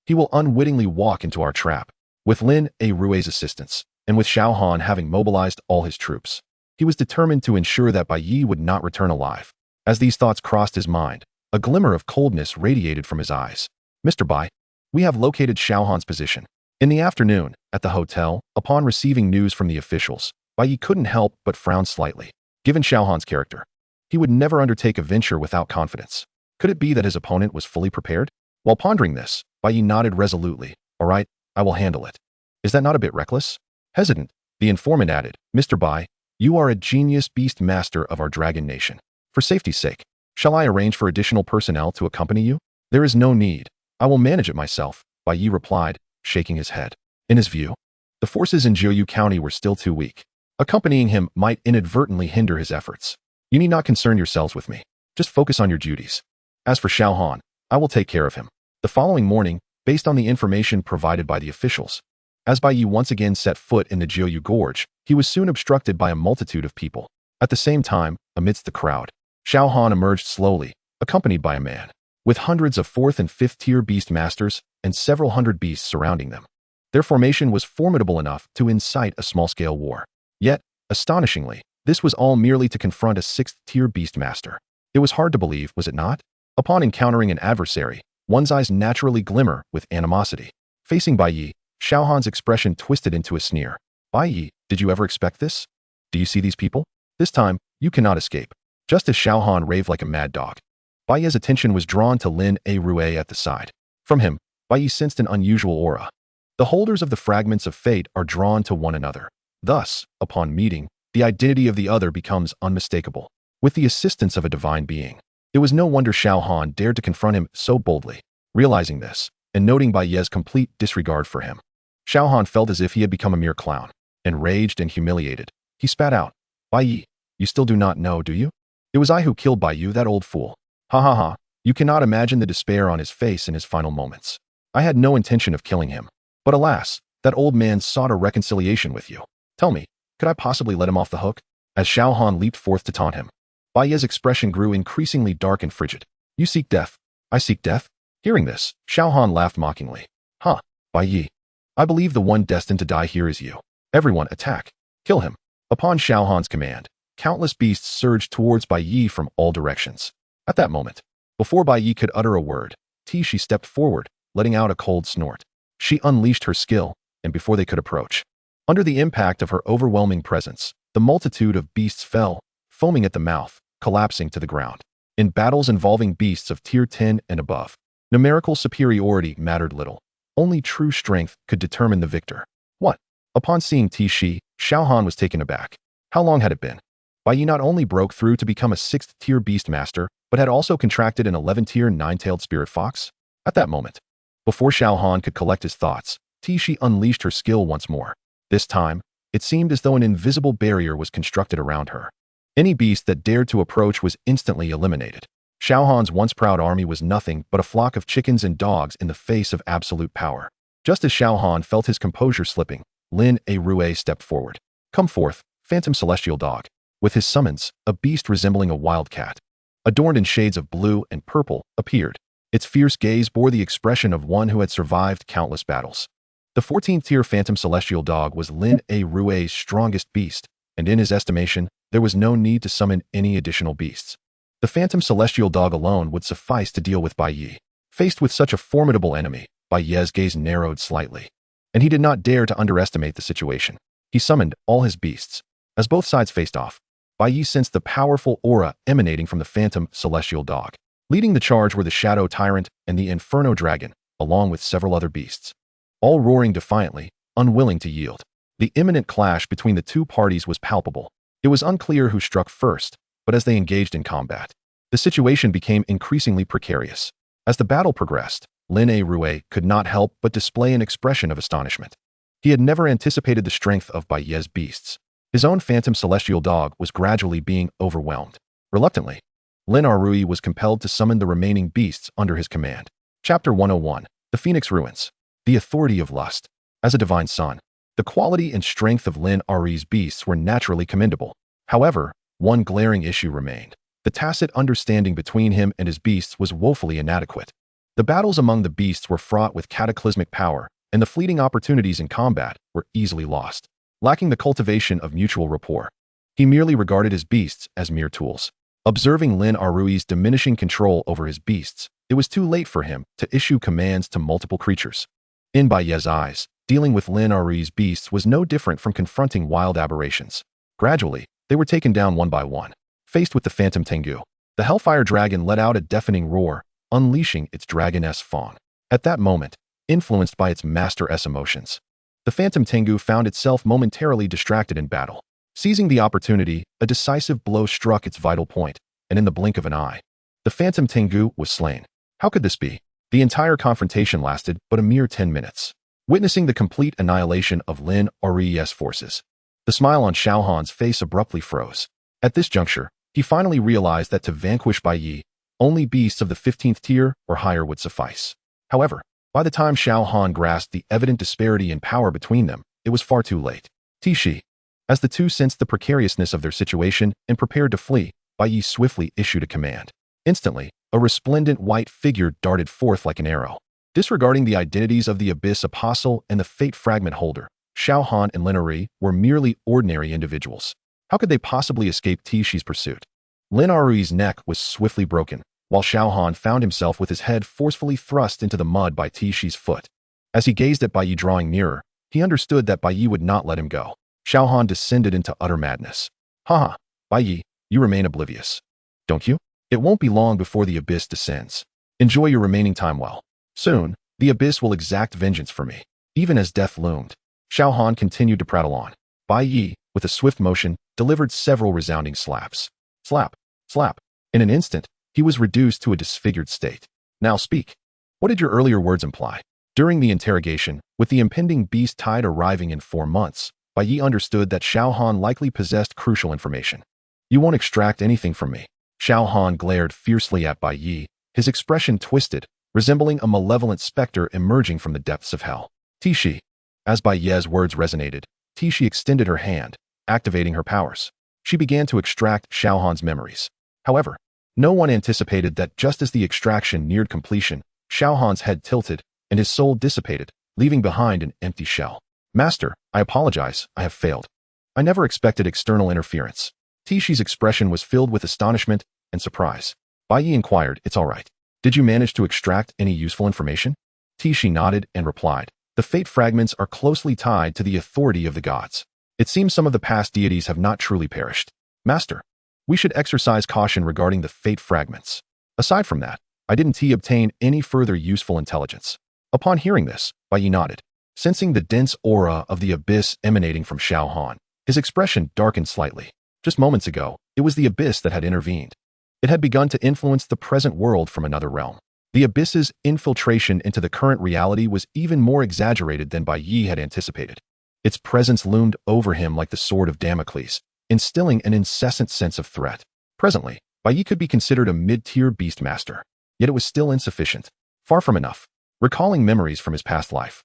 He will unwittingly walk into our trap. With Lin Rui's assistance, and with Xiaohan having mobilized all his troops, he was determined to ensure that Bai Ye would not return alive. As these thoughts crossed his mind, a glimmer of coldness radiated from his eyes. Mr. Bai, we have located Xiaohan's position. In the afternoon, at the hotel, upon receiving news from the officials, Bai Ye couldn't help but frown slightly. Given Xiaohan's character, he would never undertake a venture without confidence. Could it be that his opponent was fully prepared? While pondering this, Bai Ye nodded resolutely. All right, I will handle it. Is that not a bit reckless? Hesitant, the informant added, Mr. Bai, you are a genius beast master of our dragon nation. For safety's sake, shall I arrange for additional personnel to accompany you? There is no need. I will manage it myself, Bai Ye replied, shaking his head. In his view, the forces in Jiuyu County were still too weak. Accompanying him might inadvertently hinder his efforts. You need not concern yourselves with me. Just focus on your duties. As for Xiaohan, I will take care of him. The following morning, based on the information provided by the officials, as Bai Ye once again set foot in the Jiuyu Gorge, he was soon obstructed by a multitude of people. At the same time, amidst the crowd, Xiaohan emerged slowly, accompanied by a man, with hundreds of 4th and 5th tier beast masters and several hundred beasts surrounding them. Their formation was formidable enough to incite a small-scale war. Yet, astonishingly, this was all merely to confront a 6th tier beast master. It was hard to believe, was it not? Upon encountering an adversary, one's eyes naturally glimmer with animosity. Facing Bai Ye, Xiaohan's expression twisted into a sneer. Bai Ye, did you ever expect this? Do you see these people? This time, you cannot escape. Just as Xiaohan raved like a mad dog, Bai Ye's attention was drawn to Lin Rui at the side. From him, Bai Ye sensed an unusual aura. The holders of the fragments of fate are drawn to one another. Thus, upon meeting, the identity of the other becomes unmistakable. With the assistance of a divine being, it was no wonder Xiaohan dared to confront him so boldly. Realizing this, and noting Bai Ye's complete disregard for him, Xiaohan felt as if he had become a mere clown. Enraged and humiliated, he spat out, Bai Ye, you still do not know, do you? It was I who killed Bai Ye, that old fool. Ha ha ha, you cannot imagine the despair on his face in his final moments. I had no intention of killing him. But alas, that old man sought a reconciliation with you. Tell me, could I possibly let him off the hook? As Xiaohan leaped forth to taunt him, Bai Ye's expression grew increasingly dark and frigid. You seek death. I seek death? Hearing this, Xiaohan laughed mockingly. Huh, Bai Ye. I believe the one destined to die here is you. Everyone attack. Kill him. Upon Xiaohan's command, countless beasts surged towards Bai Ye from all directions. At that moment, before Bai Ye could utter a word, she stepped forward, letting out a cold snort. She unleashed her skill, and before they could approach, under the impact of her overwhelming presence, the multitude of beasts fell, foaming at the mouth, collapsing to the ground. In battles involving beasts of tier 10 and above, numerical superiority mattered little. Only true strength could determine the victor. What? Upon seeing Tishi, Xiaohan was taken aback. How long had it been? Bai Ye not only broke through to become a 6th-tier beast master, but had also contracted an 11th-tier nine-tailed spirit fox? At that moment, before Xiaohan could collect his thoughts, Tishi unleashed her skill once more. This time, it seemed as though an invisible barrier was constructed around her. Any beast that dared to approach was instantly eliminated. Xiaohan's once proud army was nothing but a flock of chickens and dogs in the face of absolute power. Just as Xiaohan felt his composure slipping, Lin A Rue stepped forward. Come forth, phantom celestial dog. With his summons, a beast resembling a wild cat, adorned in shades of blue and purple, appeared. Its fierce gaze bore the expression of one who had survived countless battles. The 14th-tier phantom celestial dog was Lin A Rue's strongest beast, and in his estimation, there was no need to summon any additional beasts. The phantom celestial dog alone would suffice to deal with Bai Ye. Faced with such a formidable enemy, Bai Ye's gaze narrowed slightly, and he did not dare to underestimate the situation. He summoned all his beasts. As both sides faced off, Bai Ye sensed the powerful aura emanating from the phantom celestial dog. Leading the charge were the Shadow Tyrant and the Inferno Dragon, along with several other beasts, all roaring defiantly, unwilling to yield. The imminent clash between the two parties was palpable. It was unclear who struck first, but as they engaged in combat, the situation became increasingly precarious. As the battle progressed, Lin A Rue could not help but display an expression of astonishment. He had never anticipated the strength of Bai Ye's beasts. His own phantom celestial dog was gradually being overwhelmed. Reluctantly, Lin A Rue was compelled to summon the remaining beasts under his command. Chapter 101. The Phoenix Ruins. The Authority of Lust. As a divine son, the quality and strength of Lin A Rue's beasts were naturally commendable. However, one glaring issue remained. The tacit understanding between him and his beasts was woefully inadequate. The battles among the beasts were fraught with cataclysmic power, and the fleeting opportunities in combat were easily lost. Lacking the cultivation of mutual rapport, he merely regarded his beasts as mere tools. Observing Lin A Rue's diminishing control over his beasts, it was too late for him to issue commands to multiple creatures. In Bai Ye's eyes, dealing with Lin A Rue's beasts was no different from confronting wild aberrations. Gradually, they were taken down one by one. Faced with the phantom Tengu, the Hellfire Dragon let out a deafening roar, unleashing its dragoness fang. At that moment, influenced by its master-s emotions, the phantom Tengu found itself momentarily distracted in battle. Seizing the opportunity, a decisive blow struck its vital point, and in the blink of an eye, the phantom Tengu was slain. How could this be? The entire confrontation lasted but a mere 10 minutes. Witnessing the complete annihilation of Lin A Rue's forces, the smile on Xiaohan's face abruptly froze. At this juncture, he finally realized that to vanquish Bai Ye, only beasts of the 15th tier or higher would suffice. However, by the time Xiaohan grasped the evident disparity in power between them, it was far too late. Tishi. As the two sensed the precariousness of their situation and prepared to flee, Bai Ye swiftly issued a command. Instantly, a resplendent white figure darted forth like an arrow. Disregarding the identities of the Abyss Apostle and the Fate Fragment Holder, Xiaohan and Lin A Rue were merely ordinary individuals. How could they possibly escape Tishi's pursuit? Lin A Rue's neck was swiftly broken, while Xiaohan found himself with his head forcefully thrust into the mud by Tishi's foot. As he gazed at Bai Ye drawing nearer, he understood that Bai Ye would not let him go. Xiaohan descended into utter madness. Haha, Bai Ye, you remain oblivious. Don't you? It won't be long before the Abyss descends. Enjoy your remaining time well. Soon, the Abyss will exact vengeance for me. Even as death loomed, Xiaohan continued to prattle on. Bai Ye, with a swift motion, delivered several resounding slaps. Slap, slap. In an instant, he was reduced to a disfigured state. Now speak. What did your earlier words imply? During the interrogation, with the impending beast tide arriving in 4 months, Bai Ye understood that Xiaohan likely possessed crucial information. You won't extract anything from me. Xiaohan glared fiercely at Bai Ye, his expression twisted, resembling a malevolent specter emerging from the depths of hell. Tishi. As Bai Ye's words resonated, Tishi extended her hand, activating her powers. She began to extract Xiaohan's memories. However, no one anticipated that just as the extraction neared completion, Xiaohan's head tilted, and his soul dissipated, leaving behind an empty shell. Master, I apologize, I have failed. I never expected external interference. Tishi's expression was filled with astonishment and surprise. Bai Ye inquired, it's all right. Did you manage to extract any useful information? Tishi nodded and replied, The fate fragments are closely tied to the authority of the gods. It seems some of the past deities have not truly perished. Master, we should exercise caution regarding the fate fragments. Aside from that, I didn't obtain any further useful intelligence. Upon hearing this, Bai Ye nodded. Sensing the dense aura of the abyss emanating from Xiao Han, his expression darkened slightly. Just moments ago, it was the abyss that had intervened. It had begun to influence the present world from another realm. The abyss's infiltration into the current reality was even more exaggerated than Bai Ye had anticipated. Its presence loomed over him like the sword of Damocles, instilling an incessant sense of threat. Presently, Bai Ye could be considered a mid-tier beast master, yet it was still insufficient. Far from enough. Recalling memories from his past life,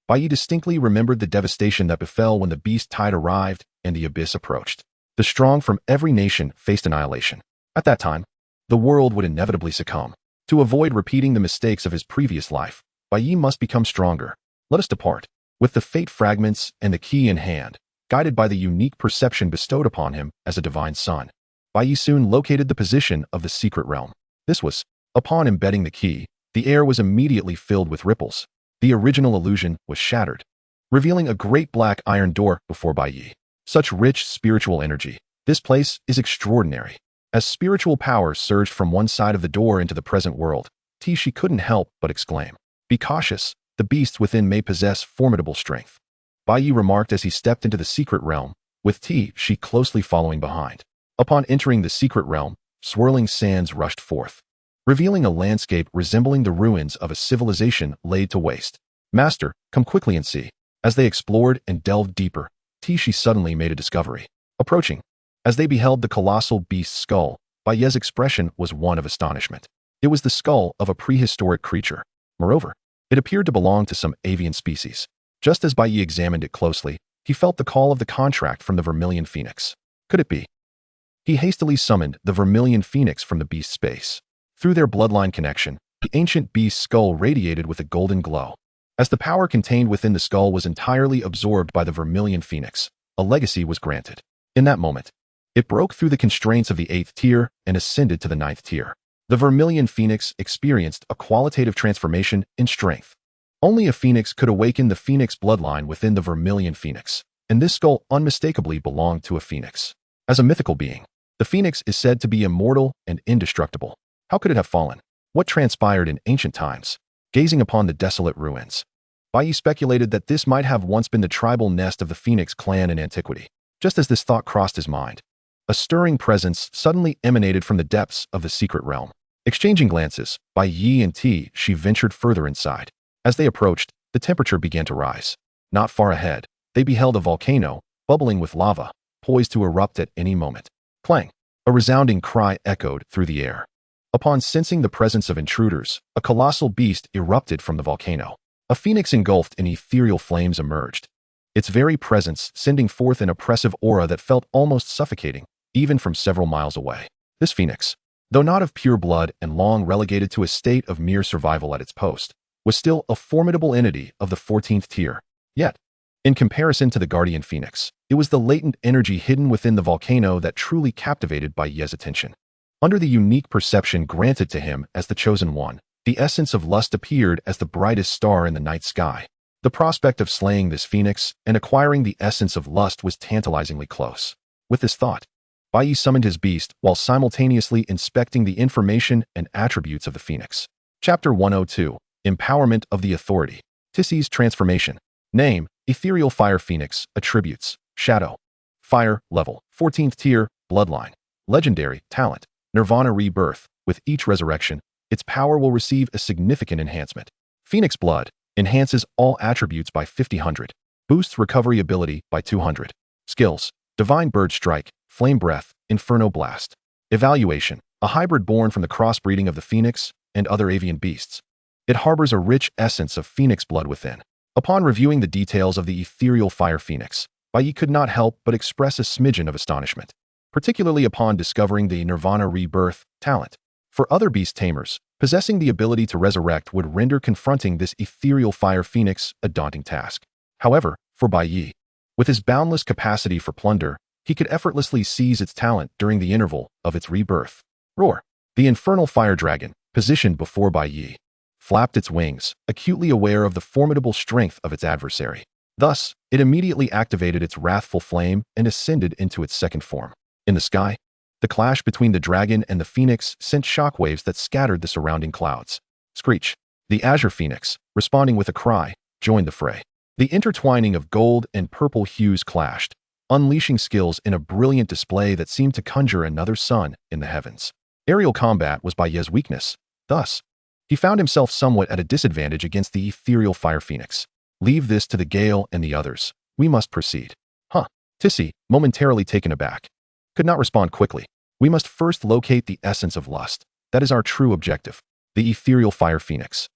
Bai Ye distinctly remembered the devastation that befell when the beast tide arrived and the abyss approached. The strong from every nation faced annihilation. At that time, the world would inevitably succumb. To avoid repeating the mistakes of his previous life, Bai Ye must become stronger. Let us depart. With the fate fragments and the key in hand, guided by the unique perception bestowed upon him as a divine son, Bai Ye soon located the position of the secret realm. This was, upon embedding the key, the air was immediately filled with ripples. The original illusion was shattered, revealing a great black iron door before Bai Ye. Such rich spiritual energy. This place is extraordinary. As spiritual power surged from one side of the door into the present world, she couldn't help but exclaim, "Be cautious, the beasts within may possess formidable strength." Bai Ye remarked as he stepped into the secret realm, with she closely following behind. Upon entering the secret realm, swirling sands rushed forth, revealing a landscape resembling the ruins of a civilization laid to waste. "Master, come quickly and see." As they explored and delved deeper, she suddenly made a discovery. Approaching, as they beheld the colossal beast's skull, Bai Ye's expression was one of astonishment. It was the skull of a prehistoric creature. Moreover, it appeared to belong to some avian species. Just as Bai Ye examined it closely, he felt the call of the contract from the Vermilion Phoenix. Could it be? He hastily summoned the Vermilion Phoenix from the beast's space. Through their bloodline connection, the ancient beast's skull radiated with a golden glow. As the power contained within the skull was entirely absorbed by the Vermilion Phoenix, a legacy was granted. In that moment, it broke through the constraints of the 8th tier and ascended to the 9th tier. The Vermilion Phoenix experienced a qualitative transformation in strength. Only a phoenix could awaken the phoenix bloodline within the Vermilion Phoenix, and this skull unmistakably belonged to a phoenix. As a mythical being, the phoenix is said to be immortal and indestructible. How could it have fallen? What transpired in ancient times? Gazing upon the desolate ruins, Bai Ye speculated that this might have once been the tribal nest of the Phoenix clan in antiquity. Just as this thought crossed his mind, a stirring presence suddenly emanated from the depths of the secret realm. Exchanging glances, Bai Ye and she ventured further inside. As they approached, the temperature began to rise. Not far ahead, they beheld a volcano, bubbling with lava, poised to erupt at any moment. Clang! A resounding cry echoed through the air. Upon sensing the presence of intruders, a colossal beast erupted from the volcano. A phoenix engulfed in ethereal flames emerged, its very presence sending forth an oppressive aura that felt almost suffocating, even from several miles away. This phoenix, though not of pure blood and long relegated to a state of mere survival at its post, was still a formidable entity of the 14th tier. Yet, in comparison to the guardian phoenix, it was the latent energy hidden within the volcano that truly captivated Bai Ye's attention. Under the unique perception granted to him as the chosen one, the essence of lust appeared as the brightest star in the night sky. The prospect of slaying this phoenix and acquiring the essence of lust was tantalizingly close. With this thought, Bai Ye summoned his beast while simultaneously inspecting the information and attributes of the phoenix. Chapter 102, Empowerment of the Authority. Tissie's Transformation. Name, Ethereal Fire Phoenix. Attributes, Shadow. Fire, Level, 14th Tier, Bloodline. Legendary, Talent. Nirvana Rebirth. With each resurrection, its power will receive a significant enhancement. Phoenix Blood enhances all attributes by 50%. Boosts recovery ability by 200. Skills, Divine Bird Strike, Flame Breath, Inferno Blast. Evaluation, a hybrid born from the crossbreeding of the phoenix and other avian beasts. It harbors a rich essence of phoenix blood within. Upon reviewing the details of the ethereal fire phoenix, Bai Ye could not help but express a smidgen of astonishment, particularly upon discovering the Nirvana Rebirth talent. For other beast tamers, possessing the ability to resurrect would render confronting this ethereal fire phoenix a daunting task. However, for Bai Ye, with his boundless capacity for plunder, he could effortlessly seize its talent during the interval of its rebirth. Roar! The infernal fire dragon, positioned before Bai Ye, flapped its wings, acutely aware of the formidable strength of its adversary. Thus, it immediately activated its wrathful flame and ascended into its second form. In the sky, the clash between the dragon and the phoenix sent shockwaves that scattered the surrounding clouds. Screech, the azure phoenix, responding with a cry, joined the fray. The intertwining of gold and purple hues clashed, unleashing skills in a brilliant display that seemed to conjure another sun in the heavens. Aerial combat was Bai Ye's weakness. Thus, he found himself somewhat at a disadvantage against the ethereal fire phoenix. Leave this to the gale and the others. We must proceed. Tissy, momentarily taken aback, could not respond quickly. We must first locate the essence of lust. That is our true objective. The ethereal fire phoenix,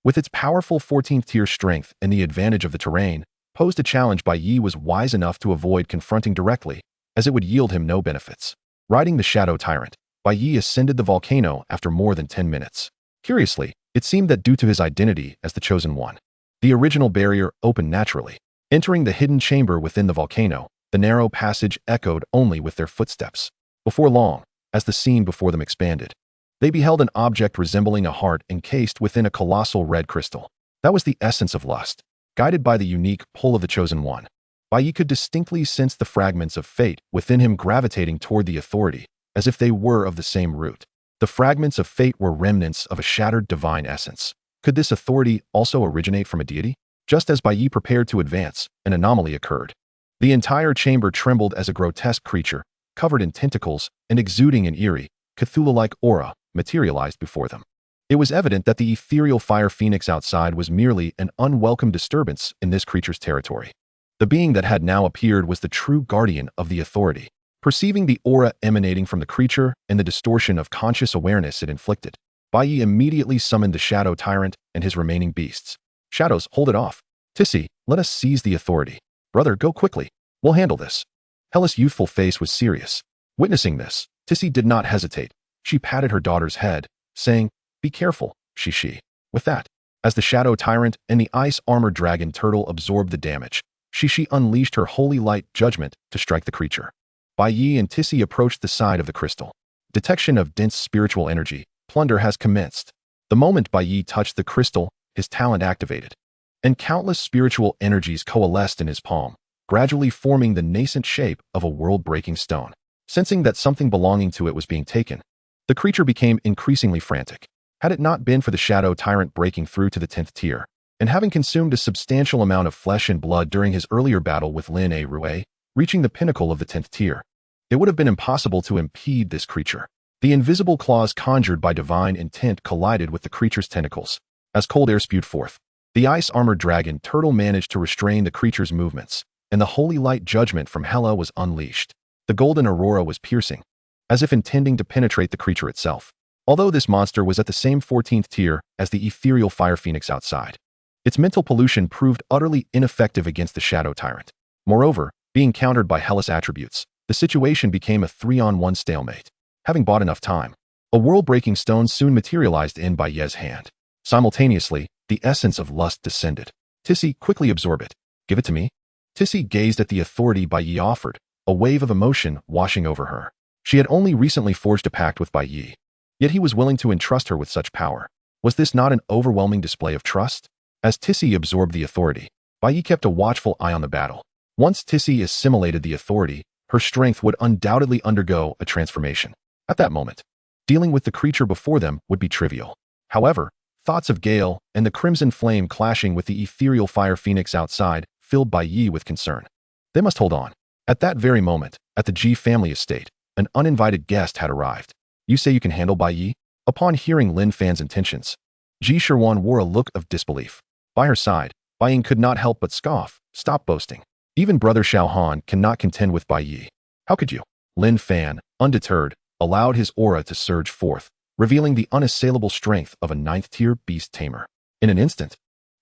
with its powerful 14th tier strength and the advantage of the terrain, posed a challenge Bai Ye was wise enough to avoid confronting directly, as it would yield him no benefits. Riding the shadow tyrant, Bai Ye ascended the volcano after more than 10 minutes. Curiously, it seemed that due to his identity as the chosen one, the original barrier opened naturally. Entering the hidden chamber within the volcano, the narrow passage echoed only with their footsteps. Before long, as the scene before them expanded, they beheld an object resembling a heart encased within a colossal red crystal. That was the essence of lust. Guided by the unique pull of the chosen one, Bai Ye could distinctly sense the fragments of fate within him gravitating toward the authority, as if they were of the same root. The fragments of fate were remnants of a shattered divine essence. Could this authority also originate from a deity? Just as Bai Ye prepared to advance, an anomaly occurred. The entire chamber trembled as a grotesque creature, covered in tentacles and exuding an eerie, Cthulhu-like aura, materialized before them. It was evident that the ethereal fire phoenix outside was merely an unwelcome disturbance in this creature's territory. The being that had now appeared was the true guardian of the authority. Perceiving the aura emanating from the creature and the distortion of conscious awareness it inflicted, Bai Ye immediately summoned the shadow tyrant and his remaining beasts. Shadows, hold it off. Tissy, let us seize the authority. Brother, go quickly. We'll handle this. Hella's youthful face was serious. Witnessing this, Tissy did not hesitate. She patted her daughter's head, saying, "Be careful, she." With that, as the shadow tyrant and the ice-armored dragon turtle absorbed the damage, she unleashed her holy light judgment to strike the creature. Bai Ye and Tissy approached the side of the crystal. Detection of dense spiritual energy. Plunder has commenced. The moment Bai Ye touched the crystal, his talent activated, and countless spiritual energies coalesced in his palm, gradually forming the nascent shape of a world-breaking stone. Sensing that something belonging to it was being taken, the creature became increasingly frantic. Had it not been for the shadow tyrant breaking through to the 10th tier, and having consumed a substantial amount of flesh and blood during his earlier battle with Lin A Rue, reaching the pinnacle of the 10th tier, it would have been impossible to impede this creature. The invisible claws conjured by divine intent collided with the creature's tentacles. As cold air spewed forth, the ice-armored dragon turtle managed to restrain the creature's movements, and the holy light judgment from Hela was unleashed. The golden aurora was piercing, as if intending to penetrate the creature itself. Although this monster was at the same 14th tier as the ethereal fire phoenix outside, its mental pollution proved utterly ineffective against the shadow tyrant. Moreover, being countered by Hela's attributes, the situation became a 3-on-1 stalemate. Having bought enough time, a world-breaking stone soon materialized in Bai Ye's hand. Simultaneously, the essence of lust descended. Tissy, quickly absorb it. Give it to me. Tissy gazed at the authority Bai Ye offered, a wave of emotion washing over her. She had only recently forged a pact with Bai Ye, yet he was willing to entrust her with such power. Was this not an overwhelming display of trust? As Tissy absorbed the authority, Bai Ye kept a watchful eye on the battle. Once Tissy assimilated the authority, her strength would undoubtedly undergo a transformation. At that moment, dealing with the creature before them would be trivial. However, thoughts of Gale and the crimson flame clashing with the ethereal fire phoenix outside filled Bai Ye with concern. They must hold on. At that very moment, at the Ji family estate, an uninvited guest had arrived. You say you can handle Bai Ye? Upon hearing Lin Fan's intentions, Ji Shirwan wore a look of disbelief. By her side, Bai Ying could not help but scoff. Stop boasting. Even brother Xiao Han cannot contend with Bai Ye. How could you? Lin Fan, undeterred, allowed his aura to surge forth, revealing the unassailable strength of a 9th-tier beast tamer. In an instant,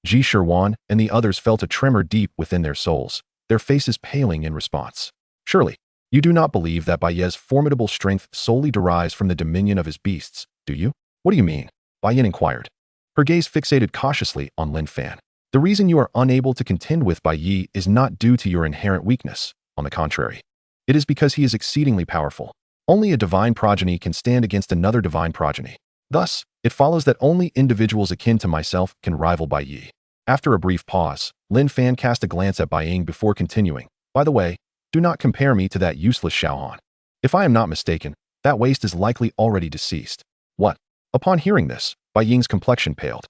Ji Shirwan and the others felt a tremor deep within their souls, their faces paling in response. Surely, you do not believe that Bai Ye's formidable strength solely derives from the dominion of his beasts, do you? What do you mean? Bai Yin inquired, her gaze fixated cautiously on Lin Fan. The reason you are unable to contend with Bai Ye is not due to your inherent weakness. On the contrary, it is because he is exceedingly powerful. Only a divine progeny can stand against another divine progeny. Thus, It follows that only individuals akin to myself can rival Bai Ye. After a brief pause, Lin Fan cast a glance at Bai Ying before continuing. By the way, do not compare me to that useless Xiaohan. If I am not mistaken, that waste is likely already deceased. What? Upon hearing this, Bai Ying's complexion paled.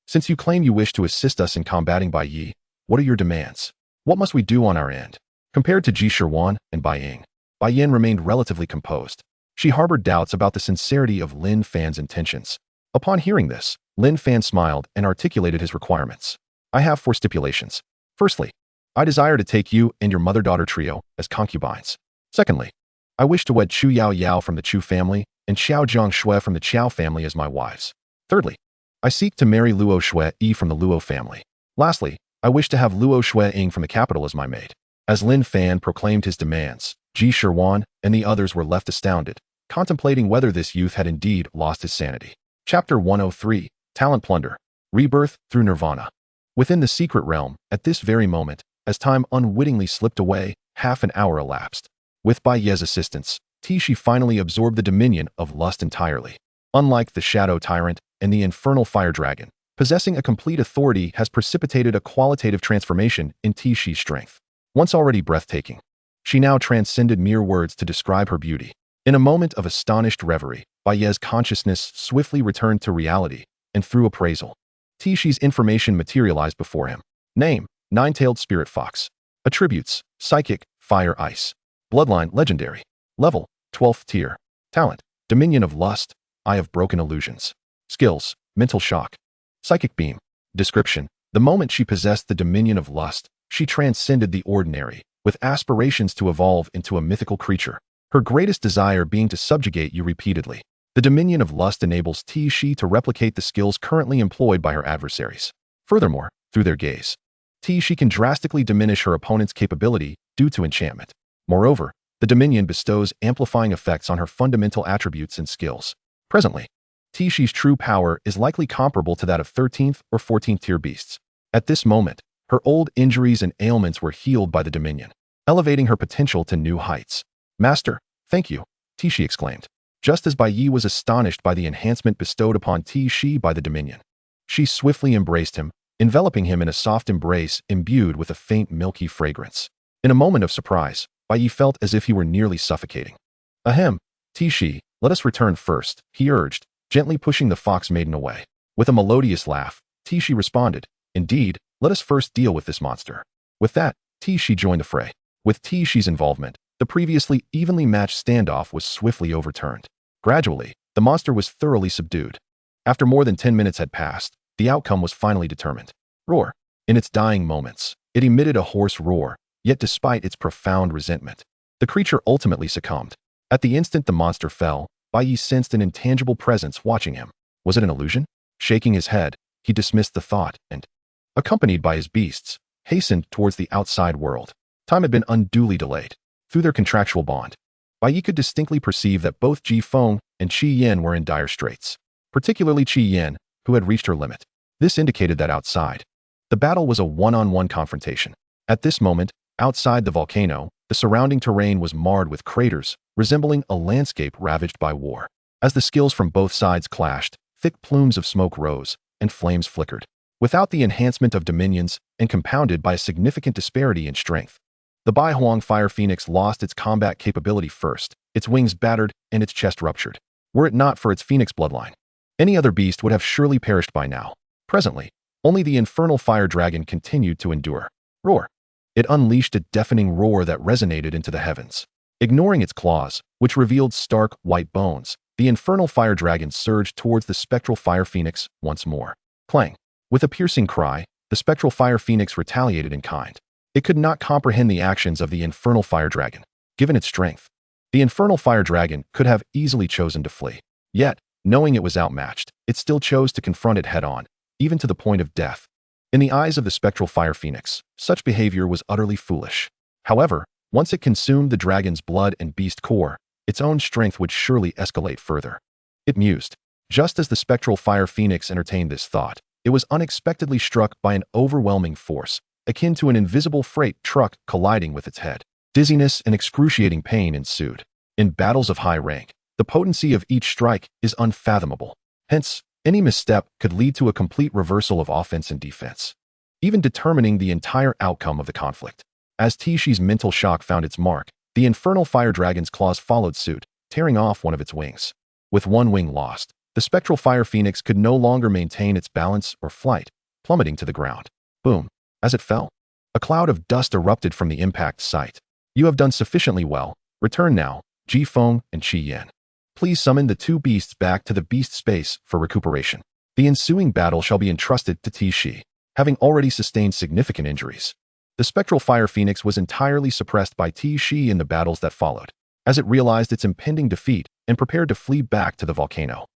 Since you claim you wish to assist us in combating Bai Ye, what are your demands? What must we do on our end? Compared to Ji Shiwan and Bai Ying, Bai Yin remained relatively composed. She harbored doubts about the sincerity of Lin Fan's intentions. Upon hearing this, Lin Fan smiled and articulated his requirements. I have 4 stipulations. Firstly, I desire to take you and your mother-daughter trio as concubines. Secondly, I wish to wed Chu Yao Yao from the Chu family and Xiao Zhang Shui from the Qiao family as my wives. Thirdly, I seek to marry Luo Shui Yi from the Luo family. Lastly, I wish to have Luo Shui Ying from the capital as my maid. As Lin Fan proclaimed his demands, Ji Shiwan and the others were left astounded, contemplating whether this youth had indeed lost his sanity. Chapter 103, Talent Plunder, Rebirth through Nirvana. Within the secret realm, at this very moment, as time unwittingly slipped away, half an hour elapsed. With Bai Ye's assistance, Tishi finally absorbed the dominion of lust entirely. Unlike the Shadow Tyrant and the Infernal Fire Dragon, possessing a complete authority has precipitated a qualitative transformation in Tishi's strength. Once already breathtaking, she now transcended mere words to describe her beauty. In a moment of astonished reverie, Bai Ye's consciousness swiftly returned to reality, and through appraisal, Tishi's information materialized before him. Name, Nine-Tailed Spirit Fox. Attributes, Psychic, Fire Ice. Bloodline, Legendary. Level, 12th tier. Talent, Dominion of Lust, Eye of Broken Illusions. Skills, Mental Shock. Psychic Beam. Description, the moment she possessed the Dominion of Lust, she transcended the ordinary, with aspirations to evolve into a mythical creature. Her greatest desire being to subjugate you repeatedly. The Dominion of Lust enables Tishi to replicate the skills currently employed by her adversaries. Furthermore, through their gaze, Tishi can drastically diminish her opponent's capability due to enchantment. Moreover, the Dominion bestows amplifying effects on her fundamental attributes and skills. Presently, Tishi's true power is likely comparable to that of 13th or 14th tier beasts. At this moment, her old injuries and ailments were healed by the Dominion, elevating her potential to new heights. Master, thank you, Tishi exclaimed, just as Bai Ye was astonished by the enhancement bestowed upon Tishi by the Dominion. She swiftly embraced him, enveloping him in a soft embrace imbued with a faint milky fragrance. In a moment of surprise, Bai Ye felt as if he were nearly suffocating. Ahem, Tishi, let us return first, he urged, gently pushing the fox maiden away. With a melodious laugh, Tishi responded, indeed, let us first deal with this monster. With that, Tishi joined the fray. With Tishi's involvement, the previously evenly matched standoff was swiftly overturned. Gradually, the monster was thoroughly subdued. After more than 10 minutes had passed, the outcome was finally determined. Roar. In its dying moments, it emitted a hoarse roar, yet despite its profound resentment, the creature ultimately succumbed. At the instant the monster fell, Bai Ye sensed an intangible presence watching him. Was it an illusion? Shaking his head, he dismissed the thought and, accompanied by his beasts, hastened towards the outside world. Time had been unduly delayed. Through their contractual bond, Bai Ye could distinctly perceive that both Ji Feng and Qi Yin were in dire straits, particularly Qi Yin, who had reached her limit. This indicated that outside, the battle was a one-on-one confrontation. At this moment, outside the volcano, the surrounding terrain was marred with craters, resembling a landscape ravaged by war. As the skills from both sides clashed, thick plumes of smoke rose, and flames flickered. Without the enhancement of dominions, and compounded by a significant disparity in strength, the Bai Huang Fire Phoenix lost its combat capability first, its wings battered, and its chest ruptured. Were it not for its phoenix bloodline, any other beast would have surely perished by now. Presently, only the Infernal Fire Dragon continued to endure. Roar. It unleashed a deafening roar that resonated into the heavens. Ignoring its claws, which revealed stark, white bones, the Infernal Fire Dragon surged towards the Spectral Fire Phoenix once more. Clang. With a piercing cry, the Spectral Fire Phoenix retaliated in kind. It could not comprehend the actions of the Infernal Fire Dragon. Given its strength, the Infernal Fire Dragon could have easily chosen to flee. Yet, knowing it was outmatched, it still chose to confront it head-on, even to the point of death. In the eyes of the Spectral Fire Phoenix, such behavior was utterly foolish. However, once it consumed the dragon's blood and beast core, its own strength would surely escalate further. It mused. Just as the Spectral Fire Phoenix entertained this thought, it was unexpectedly struck by an overwhelming force, akin to an invisible freight truck colliding with its head. Dizziness and excruciating pain ensued. In battles of high rank, the potency of each strike is unfathomable. Hence, Any misstep could lead to a complete reversal of offense and defense, even determining the entire outcome of the conflict. As Tishi's mental shock found its mark, the infernal fire dragon's claws followed suit, tearing off one of its wings. With one wing lost, the spectral fire phoenix could no longer maintain its balance or flight, plummeting to the ground. Boom. As it fell, a cloud of dust erupted from the impact site. You have done sufficiently well. Return now, Ji Feng and Qi Yan. Please summon the two beasts back to the beast space for recuperation. The ensuing battle shall be entrusted to Tishi, having already sustained significant injuries. The spectral fire phoenix was entirely suppressed by Tishi in the battles that followed, as it realized its impending defeat and prepared to flee back to the volcano.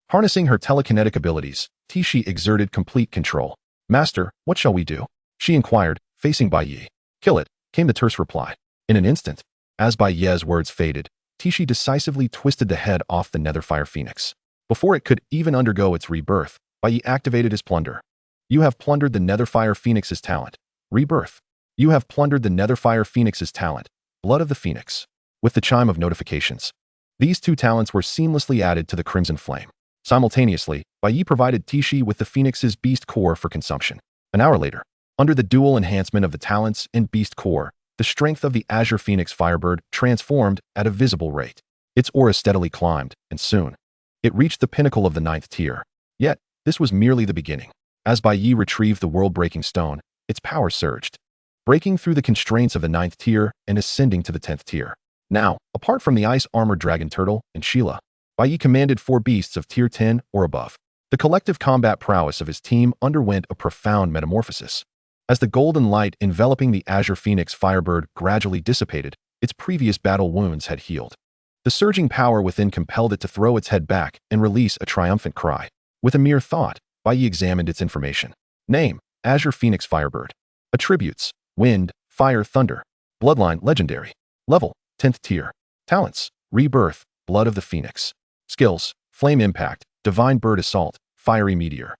Harnessing her telekinetic abilities, Tishi exerted complete control. Master, what shall we do? She inquired, facing Bai Ye. Kill it, came the terse reply. In an instant, as Bai Ye's words faded, Tishi decisively twisted the head off the nether fire phoenix. Before it could even undergo its rebirth, Bai Ye activated his plunder. You have plundered the nether fire phoenix's talent. Rebirth. You have plundered the nether fire phoenix's talent. Blood of the phoenix. With the chime of notifications, these two talents were seamlessly added to the crimson flame. Simultaneously, Bai Ye provided Tishi with the phoenix's beast core for consumption. An hour later, under the dual enhancement of the talents and beast core, the strength of the Azure Phoenix Firebird transformed at a visible rate. Its aura steadily climbed, and soon, it reached the pinnacle of the 9th tier. Yet, this was merely the beginning. As Bai Ye retrieved the world-breaking stone, its power surged, breaking through the constraints of the 9th tier and ascending to the 10th tier. Now, apart from the ice-armored dragon turtle and Sheila, Bai Ye commanded 4 beasts of tier 10 or above. The collective combat prowess of his team underwent a profound metamorphosis. As the golden light enveloping the Azure Phoenix Firebird gradually dissipated, its previous battle wounds had healed. The surging power within compelled it to throw its head back and release a triumphant cry. With a mere thought, Bai Ye examined its information. Name, Azure Phoenix Firebird. Attributes, Wind, Fire, Thunder. Bloodline, Legendary. Level, 10th tier. Talents, Rebirth, Blood of the Phoenix. Skills, Flame Impact, Divine Bird Assault, Fiery Meteor.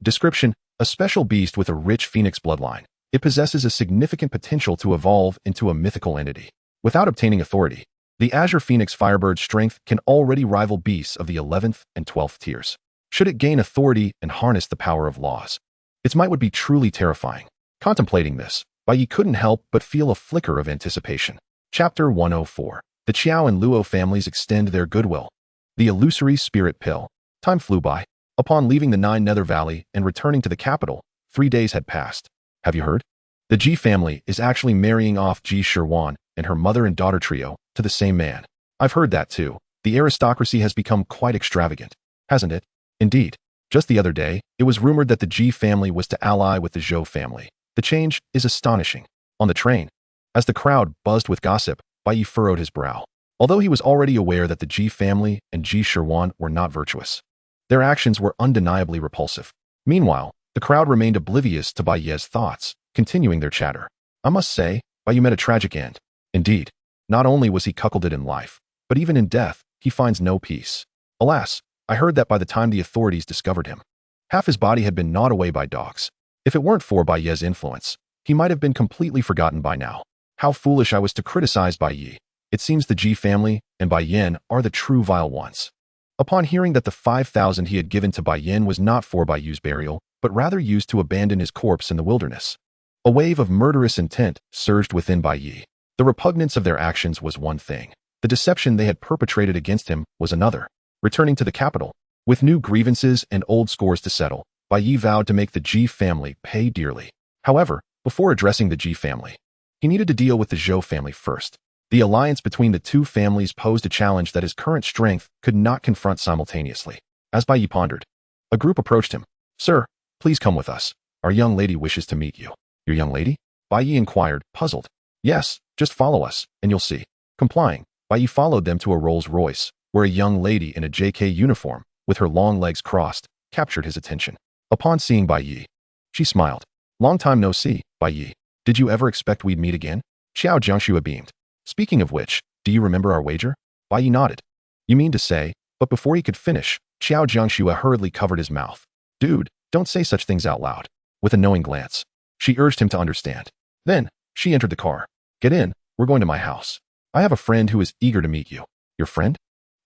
Description, a special beast with a rich phoenix bloodline. It possesses a significant potential to evolve into a mythical entity. Without obtaining authority, the Azure Phoenix Firebird's strength can already rival beasts of the 11th and 12th tiers. Should it gain authority and harness the power of laws, its might would be truly terrifying. Contemplating this, Bai Ye couldn't help but feel a flicker of anticipation. Chapter 104. The Qiao and Luo families extend their goodwill. The illusory spirit pill. Time flew by. Upon leaving the Nine Nether Valley and returning to the capital, 3 days had passed. Have you heard? The Ji family is actually marrying off Ji Shirwan and her mother and daughter trio to the same man. I've heard that too. The aristocracy has become quite extravagant, hasn't it? Indeed. Just the other day, it was rumored that the Ji family was to ally with the Zhou family. The change is astonishing. On the train, as the crowd buzzed with gossip, Bai Ye furrowed his brow. Although he was already aware that the Ji family and Ji Shirwan were not virtuous, their actions were undeniably repulsive. Meanwhile, the crowd remained oblivious to Bai Ye's thoughts, continuing their chatter. I must say, Bai Ye met a tragic end. Indeed, not only was he cuckolded in life, but even in death, he finds no peace. Alas, I heard that by the time the authorities discovered him, half his body had been gnawed away by dogs. If it weren't for Bai Ye's influence, he might have been completely forgotten by now. How foolish I was to criticize Bai Ye. It seems the Ji family and Bai Yin are the true vile ones. Upon hearing that the 5,000 he had given to Bai Yin was not for Bai Yu's burial, but rather used to abandon his corpse in the wilderness, a wave of murderous intent surged within Bai Ye. The repugnance of their actions was one thing. The deception they had perpetrated against him was another. Returning to the capital, with new grievances and old scores to settle, Bai Ye vowed to make the Ji family pay dearly. However, before addressing the Ji family, he needed to deal with the Zhou family first. The alliance between the two families posed a challenge that his current strength could not confront simultaneously. As Bai Ye pondered, a group approached him. Sir, please come with us. Our young lady wishes to meet you. Your young lady? Bai Ye inquired, puzzled. Yes, just follow us, and you'll see. Complying, Bai Ye followed them to a Rolls-Royce, where a young lady in a JK uniform, with her long legs crossed, captured his attention. Upon seeing Bai Ye, she smiled. Long time no see, Bai Ye. Did you ever expect we'd meet again? Xiao Jiangxue beamed. Speaking of which, do you remember our wager? Bai Ye nodded. You mean to say, but before he could finish, Xiao Jiangxue hurriedly covered his mouth. Dude, don't say such things out loud. With a knowing glance, she urged him to understand. Then, she entered the car. Get in, we're going to my house. I have a friend who is eager to meet you. Your friend?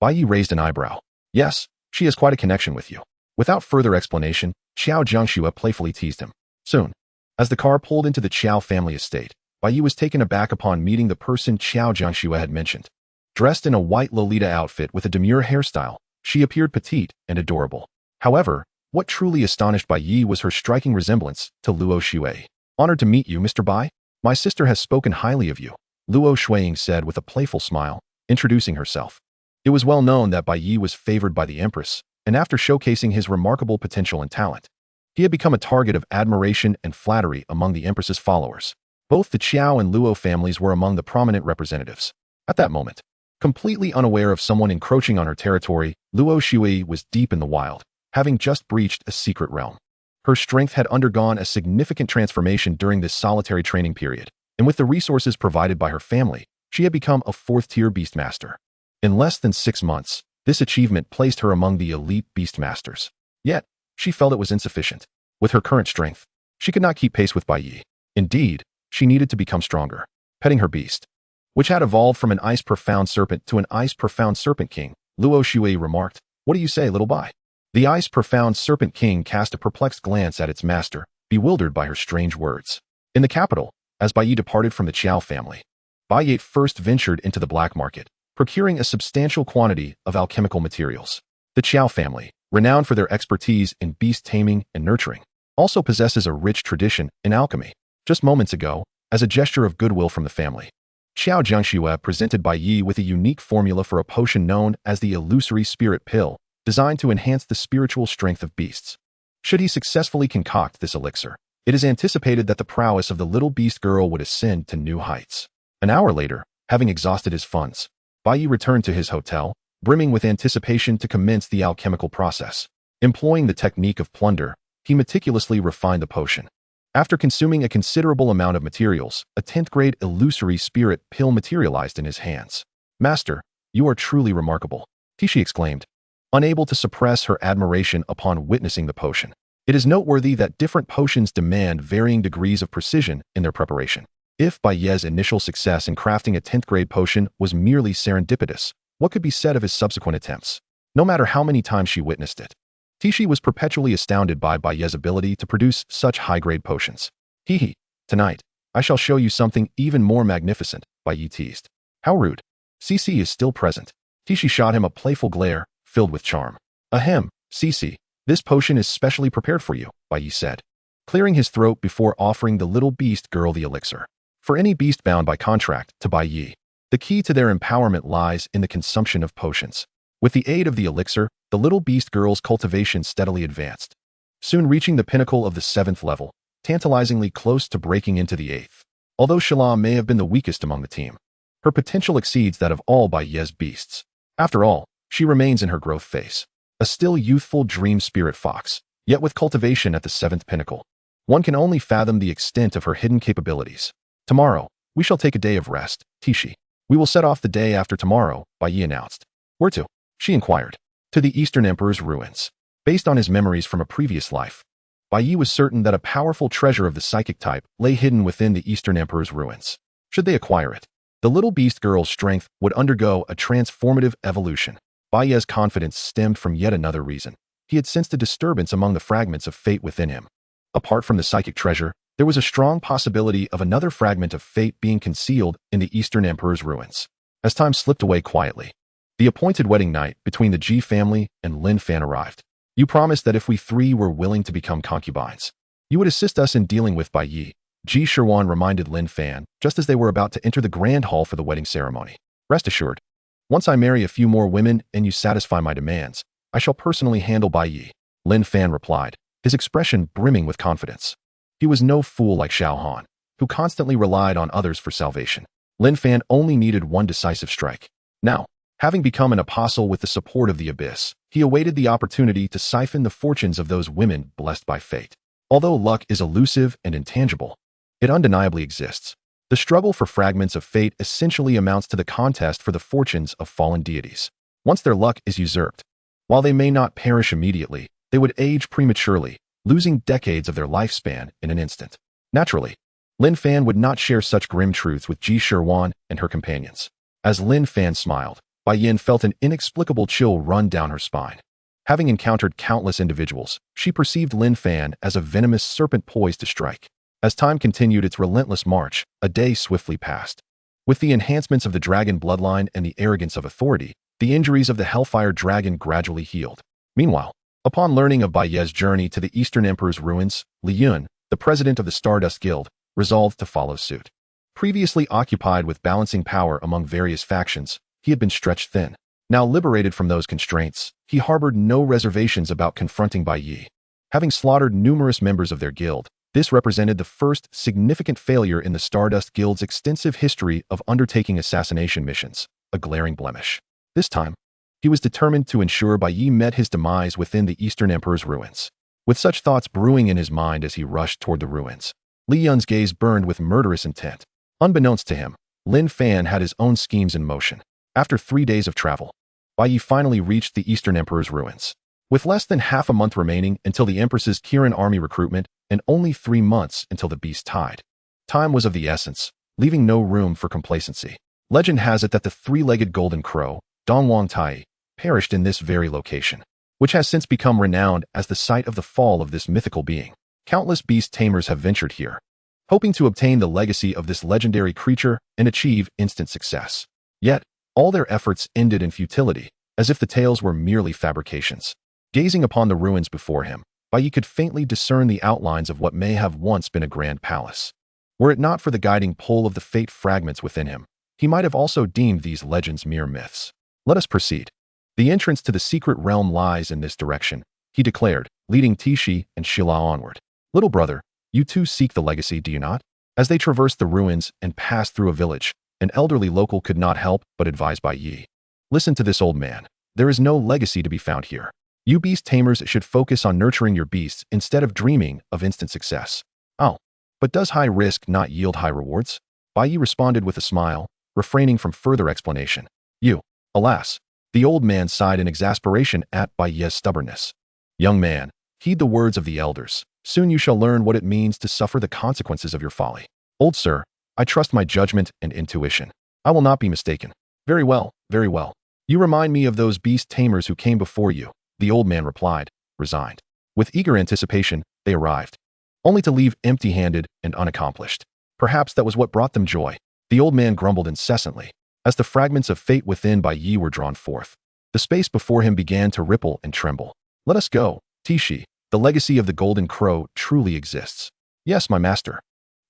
Bai Ye raised an eyebrow. Yes, she has quite a connection with you. Without further explanation, Xiao Jiangxue playfully teased him. Soon, as the car pulled into the Qiao family estate, Bai Ye was taken aback upon meeting the person Xiao Jiangxue had mentioned. Dressed in a white Lolita outfit with a demure hairstyle, she appeared petite and adorable. However, what truly astonished Bai Ye was her striking resemblance to Luo Shui. Honored to meet you, Mr. Bai. My sister has spoken highly of you, Luo Shuiying said with a playful smile, introducing herself. It was well known that Bai Ye was favored by the Empress, and after showcasing his remarkable potential and talent, he had become a target of admiration and flattery among the Empress's followers. Both the Qiao and Luo families were among the prominent representatives. At that moment, completely unaware of someone encroaching on her territory, Luo Shui was deep in the wild, having just breached a secret realm. Her strength had undergone a significant transformation during this solitary training period, and with the resources provided by her family, she had become a fourth-tier beastmaster. In less than 6 months, this achievement placed her among the elite beastmasters. Yet, she felt it was insufficient. With her current strength, she could not keep pace with Bai Ye. Indeed, she needed to become stronger. Petting her beast, which had evolved from an ice-profound serpent to an ice-profound serpent king, Luo Shui remarked, "What do you say, little Bai?" The ice-profound serpent king cast a perplexed glance at its master, bewildered by her strange words. In the capital, as Bai Ye departed from the Qiao family, Bai Ye first ventured into the black market, procuring a substantial quantity of alchemical materials. The Qiao family, renowned for their expertise in beast taming and nurturing, also possesses a rich tradition in alchemy. Just moments ago, as a gesture of goodwill from the family, Xiao Jiangxue presented Bai Ye with a unique formula for a potion known as the illusory spirit pill, designed to enhance the spiritual strength of beasts. Should he successfully concoct this elixir, it is anticipated that the prowess of the little beast girl would ascend to new heights. An hour later, having exhausted his funds, Bai Ye returned to his hotel, brimming with anticipation to commence the alchemical process. Employing the technique of plunder, he meticulously refined the potion. After consuming a considerable amount of materials, a 10th-grade illusory spirit pill materialized in his hands. "Master, you are truly remarkable," Tishi exclaimed, unable to suppress her admiration upon witnessing the potion. It is noteworthy that different potions demand varying degrees of precision in their preparation. If Bai Ye's initial success in crafting a 10th-grade potion was merely serendipitous, what could be said of his subsequent attempts? No matter how many times she witnessed it, Tishi was perpetually astounded by Bai Ye's ability to produce such high-grade potions. "Hee, tonight, I shall show you something even more magnificent," Bai Ye teased. "How rude. Cici is still present." Tishi shot him a playful glare, filled with charm. "Ahem, Cici, this potion is specially prepared for you," Bai Ye said, clearing his throat before offering the little beast girl the elixir. For any beast bound by contract to Bai Ye, the key to their empowerment lies in the consumption of potions. With the aid of the elixir, the little beast girl's cultivation steadily advanced, soon reaching the pinnacle of the 7th level, tantalizingly close to breaking into the 8th. Although Shala may have been the weakest among the team, her potential exceeds that of all Bai Ye's beasts. After all, she remains in her growth phase, a still youthful dream spirit fox, yet with cultivation at the 7th pinnacle. One can only fathom the extent of her hidden capabilities. "Tomorrow, we shall take a day of rest, Tishi. We will set off the day after tomorrow," Bai Ye announced. "Where to?" she inquired. "To the Eastern Emperor's ruins." Based on his memories from a previous life, Bai Ye was certain that a powerful treasure of the psychic type lay hidden within the Eastern Emperor's ruins. Should they acquire it, the little beast girl's strength would undergo a transformative evolution. Bai Ye's confidence stemmed from yet another reason. He had sensed a disturbance among the fragments of fate within him. Apart from the psychic treasure, there was a strong possibility of another fragment of fate being concealed in the Eastern Emperor's ruins. As time slipped away quietly, the appointed wedding night between the Ji family and Lin Fan arrived. "You promised that if we three were willing to become concubines, you would assist us in dealing with Bai Ye," Ji Shirwan reminded Lin Fan, just as they were about to enter the grand hall for the wedding ceremony. "Rest assured, once I marry a few more women and you satisfy my demands, I shall personally handle Bai Ye," Lin Fan replied, his expression brimming with confidence. He was no fool like Xiao Han, who constantly relied on others for salvation. Lin Fan only needed one decisive strike. Now, having become an apostle with the support of the Abyss, he awaited the opportunity to siphon the fortunes of those women blessed by fate. Although luck is elusive and intangible, it undeniably exists. The struggle for fragments of fate essentially amounts to the contest for the fortunes of fallen deities. Once their luck is usurped, while they may not perish immediately, they would age prematurely, losing decades of their lifespan in an instant. Naturally, Lin Fan would not share such grim truths with Ji Shirwan and her companions. As Lin Fan smiled, Bai Yin felt an inexplicable chill run down her spine. Having encountered countless individuals, she perceived Lin Fan as a venomous serpent poised to strike. As time continued its relentless march, a day swiftly passed. With the enhancements of the dragon bloodline and the arrogance of authority, the injuries of the Hellfire Dragon gradually healed. Meanwhile, upon learning of Bai Ye's journey to the Eastern Emperor's ruins, Li Yun, the president of the Stardust Guild, resolved to follow suit. Previously occupied with balancing power among various factions, he had been stretched thin. Now liberated from those constraints, he harbored no reservations about confronting Bai Ye. Having slaughtered numerous members of their guild, this represented the first significant failure in the Stardust Guild's extensive history of undertaking assassination missions, a glaring blemish. This time, he was determined to ensure Bai Ye met his demise within the Eastern Emperor's ruins. With such thoughts brewing in his mind as he rushed toward the ruins, Li Yun's gaze burned with murderous intent. Unbeknownst to him, Lin Fan had his own schemes in motion. After 3 days of travel, Bai Ye finally reached the Eastern Emperor's ruins. With less than half a month remaining until the Empress's Kirin army recruitment and only 3 months until the beast tide, time was of the essence, leaving no room for complacency. Legend has it that the three-legged golden crow, Dongwang Tai, perished in this very location, which has since become renowned as the site of the fall of this mythical being. Countless beast tamers have ventured here, hoping to obtain the legacy of this legendary creature and achieve instant success. Yet, all their efforts ended in futility, as if the tales were merely fabrications. Gazing upon the ruins before him, Bai Ye could faintly discern the outlines of what may have once been a grand palace. Were it not for the guiding pull of the fate fragments within him, he might have also deemed these legends mere myths. Let us proceed. The entrance to the secret realm lies in this direction, he declared, leading Tishi and Shila onward. Little brother, you too seek the legacy, do you not? As they traversed the ruins and passed through a village, an elderly local could not help but advise Bai Ye. Listen to this old man. There is no legacy to be found here. You beast tamers should focus on nurturing your beasts instead of dreaming of instant success. Oh, but does high risk not yield high rewards? Bai Ye responded with a smile, refraining from further explanation. Alas, the old man sighed in exasperation at Bai Ye's stubbornness. Young man, heed the words of the elders. Soon you shall learn what it means to suffer the consequences of your folly. Old sir, I trust my judgment and intuition. I will not be mistaken. Very well, very well. You remind me of those beast tamers who came before you, the old man replied, resigned. With eager anticipation, they arrived, only to leave empty-handed and unaccomplished. Perhaps that was what brought them joy. The old man grumbled incessantly. As the fragments of fate within Bai Ye were drawn forth, the space before him began to ripple and tremble. Let us go, Tishi. The legacy of the Golden Crow truly exists. Yes, my master.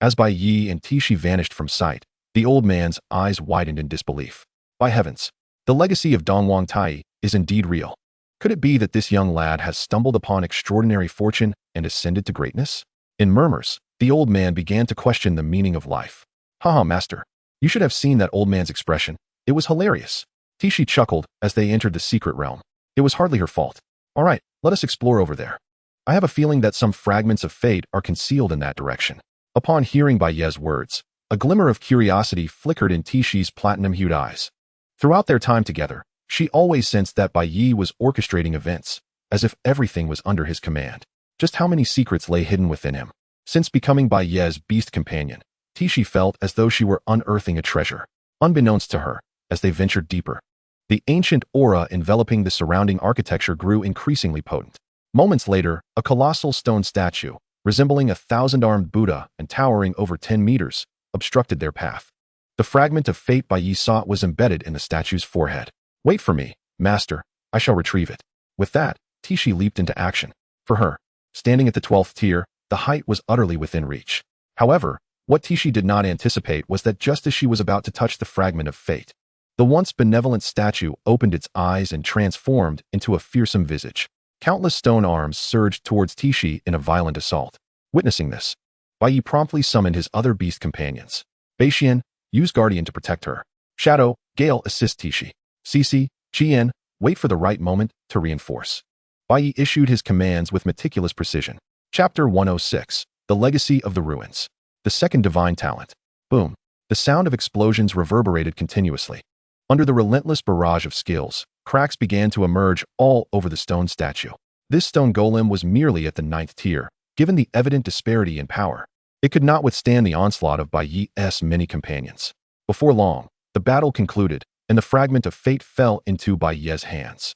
As Bai Ye and Tishi vanished from sight, the old man's eyes widened in disbelief. By heavens, the legacy of Dongwang Tai is indeed real. Could it be that this young lad has stumbled upon extraordinary fortune and ascended to greatness? In murmurs, the old man began to question the meaning of life. Haha, master. You should have seen that old man's expression. It was hilarious. Tishi chuckled as they entered the secret realm. It was hardly her fault. All right, let us explore over there. I have a feeling that some fragments of fate are concealed in that direction. Upon hearing Bai Ye's words, a glimmer of curiosity flickered in Tishi's platinum-hued eyes. Throughout their time together, she always sensed that Bai Ye was orchestrating events, as if everything was under his command. Just how many secrets lay hidden within him? Since becoming Bai Ye's beast companion, Tishi felt as though she were unearthing a treasure. Unbeknownst to her, as they ventured deeper, the ancient aura enveloping the surrounding architecture grew increasingly potent. Moments later, a colossal stone statue, resembling a thousand-armed Buddha and towering over 10 meters, obstructed their path. The fragment of fate Bai Ye sought was embedded in the statue's forehead. Wait for me, master. I shall retrieve it. With that, Tishi leaped into action. For her, standing at the 12th tier, the height was utterly within reach. However, what Tishi did not anticipate was that just as she was about to touch the fragment of fate, the once benevolent statue opened its eyes and transformed into a fearsome visage. Countless stone arms surged towards Tishi in a violent assault. Witnessing this, Bai Ye promptly summoned his other beast companions. Beishian, use Guardian to protect her. Shadow, Gale, assist Tishi. Cici, Chien, wait for the right moment to reinforce. Bai Ye issued his commands with meticulous precision. Chapter 106, The Legacy of the Ruins. The second divine talent. Boom. The sound of explosions reverberated continuously. Under the relentless barrage of skills, cracks began to emerge all over the stone statue. This stone golem was merely at the 9th tier, given the evident disparity in power. It could not withstand the onslaught of Bai Ye's many companions. Before long, the battle concluded, and the fragment of fate fell into Bai Ye's hands.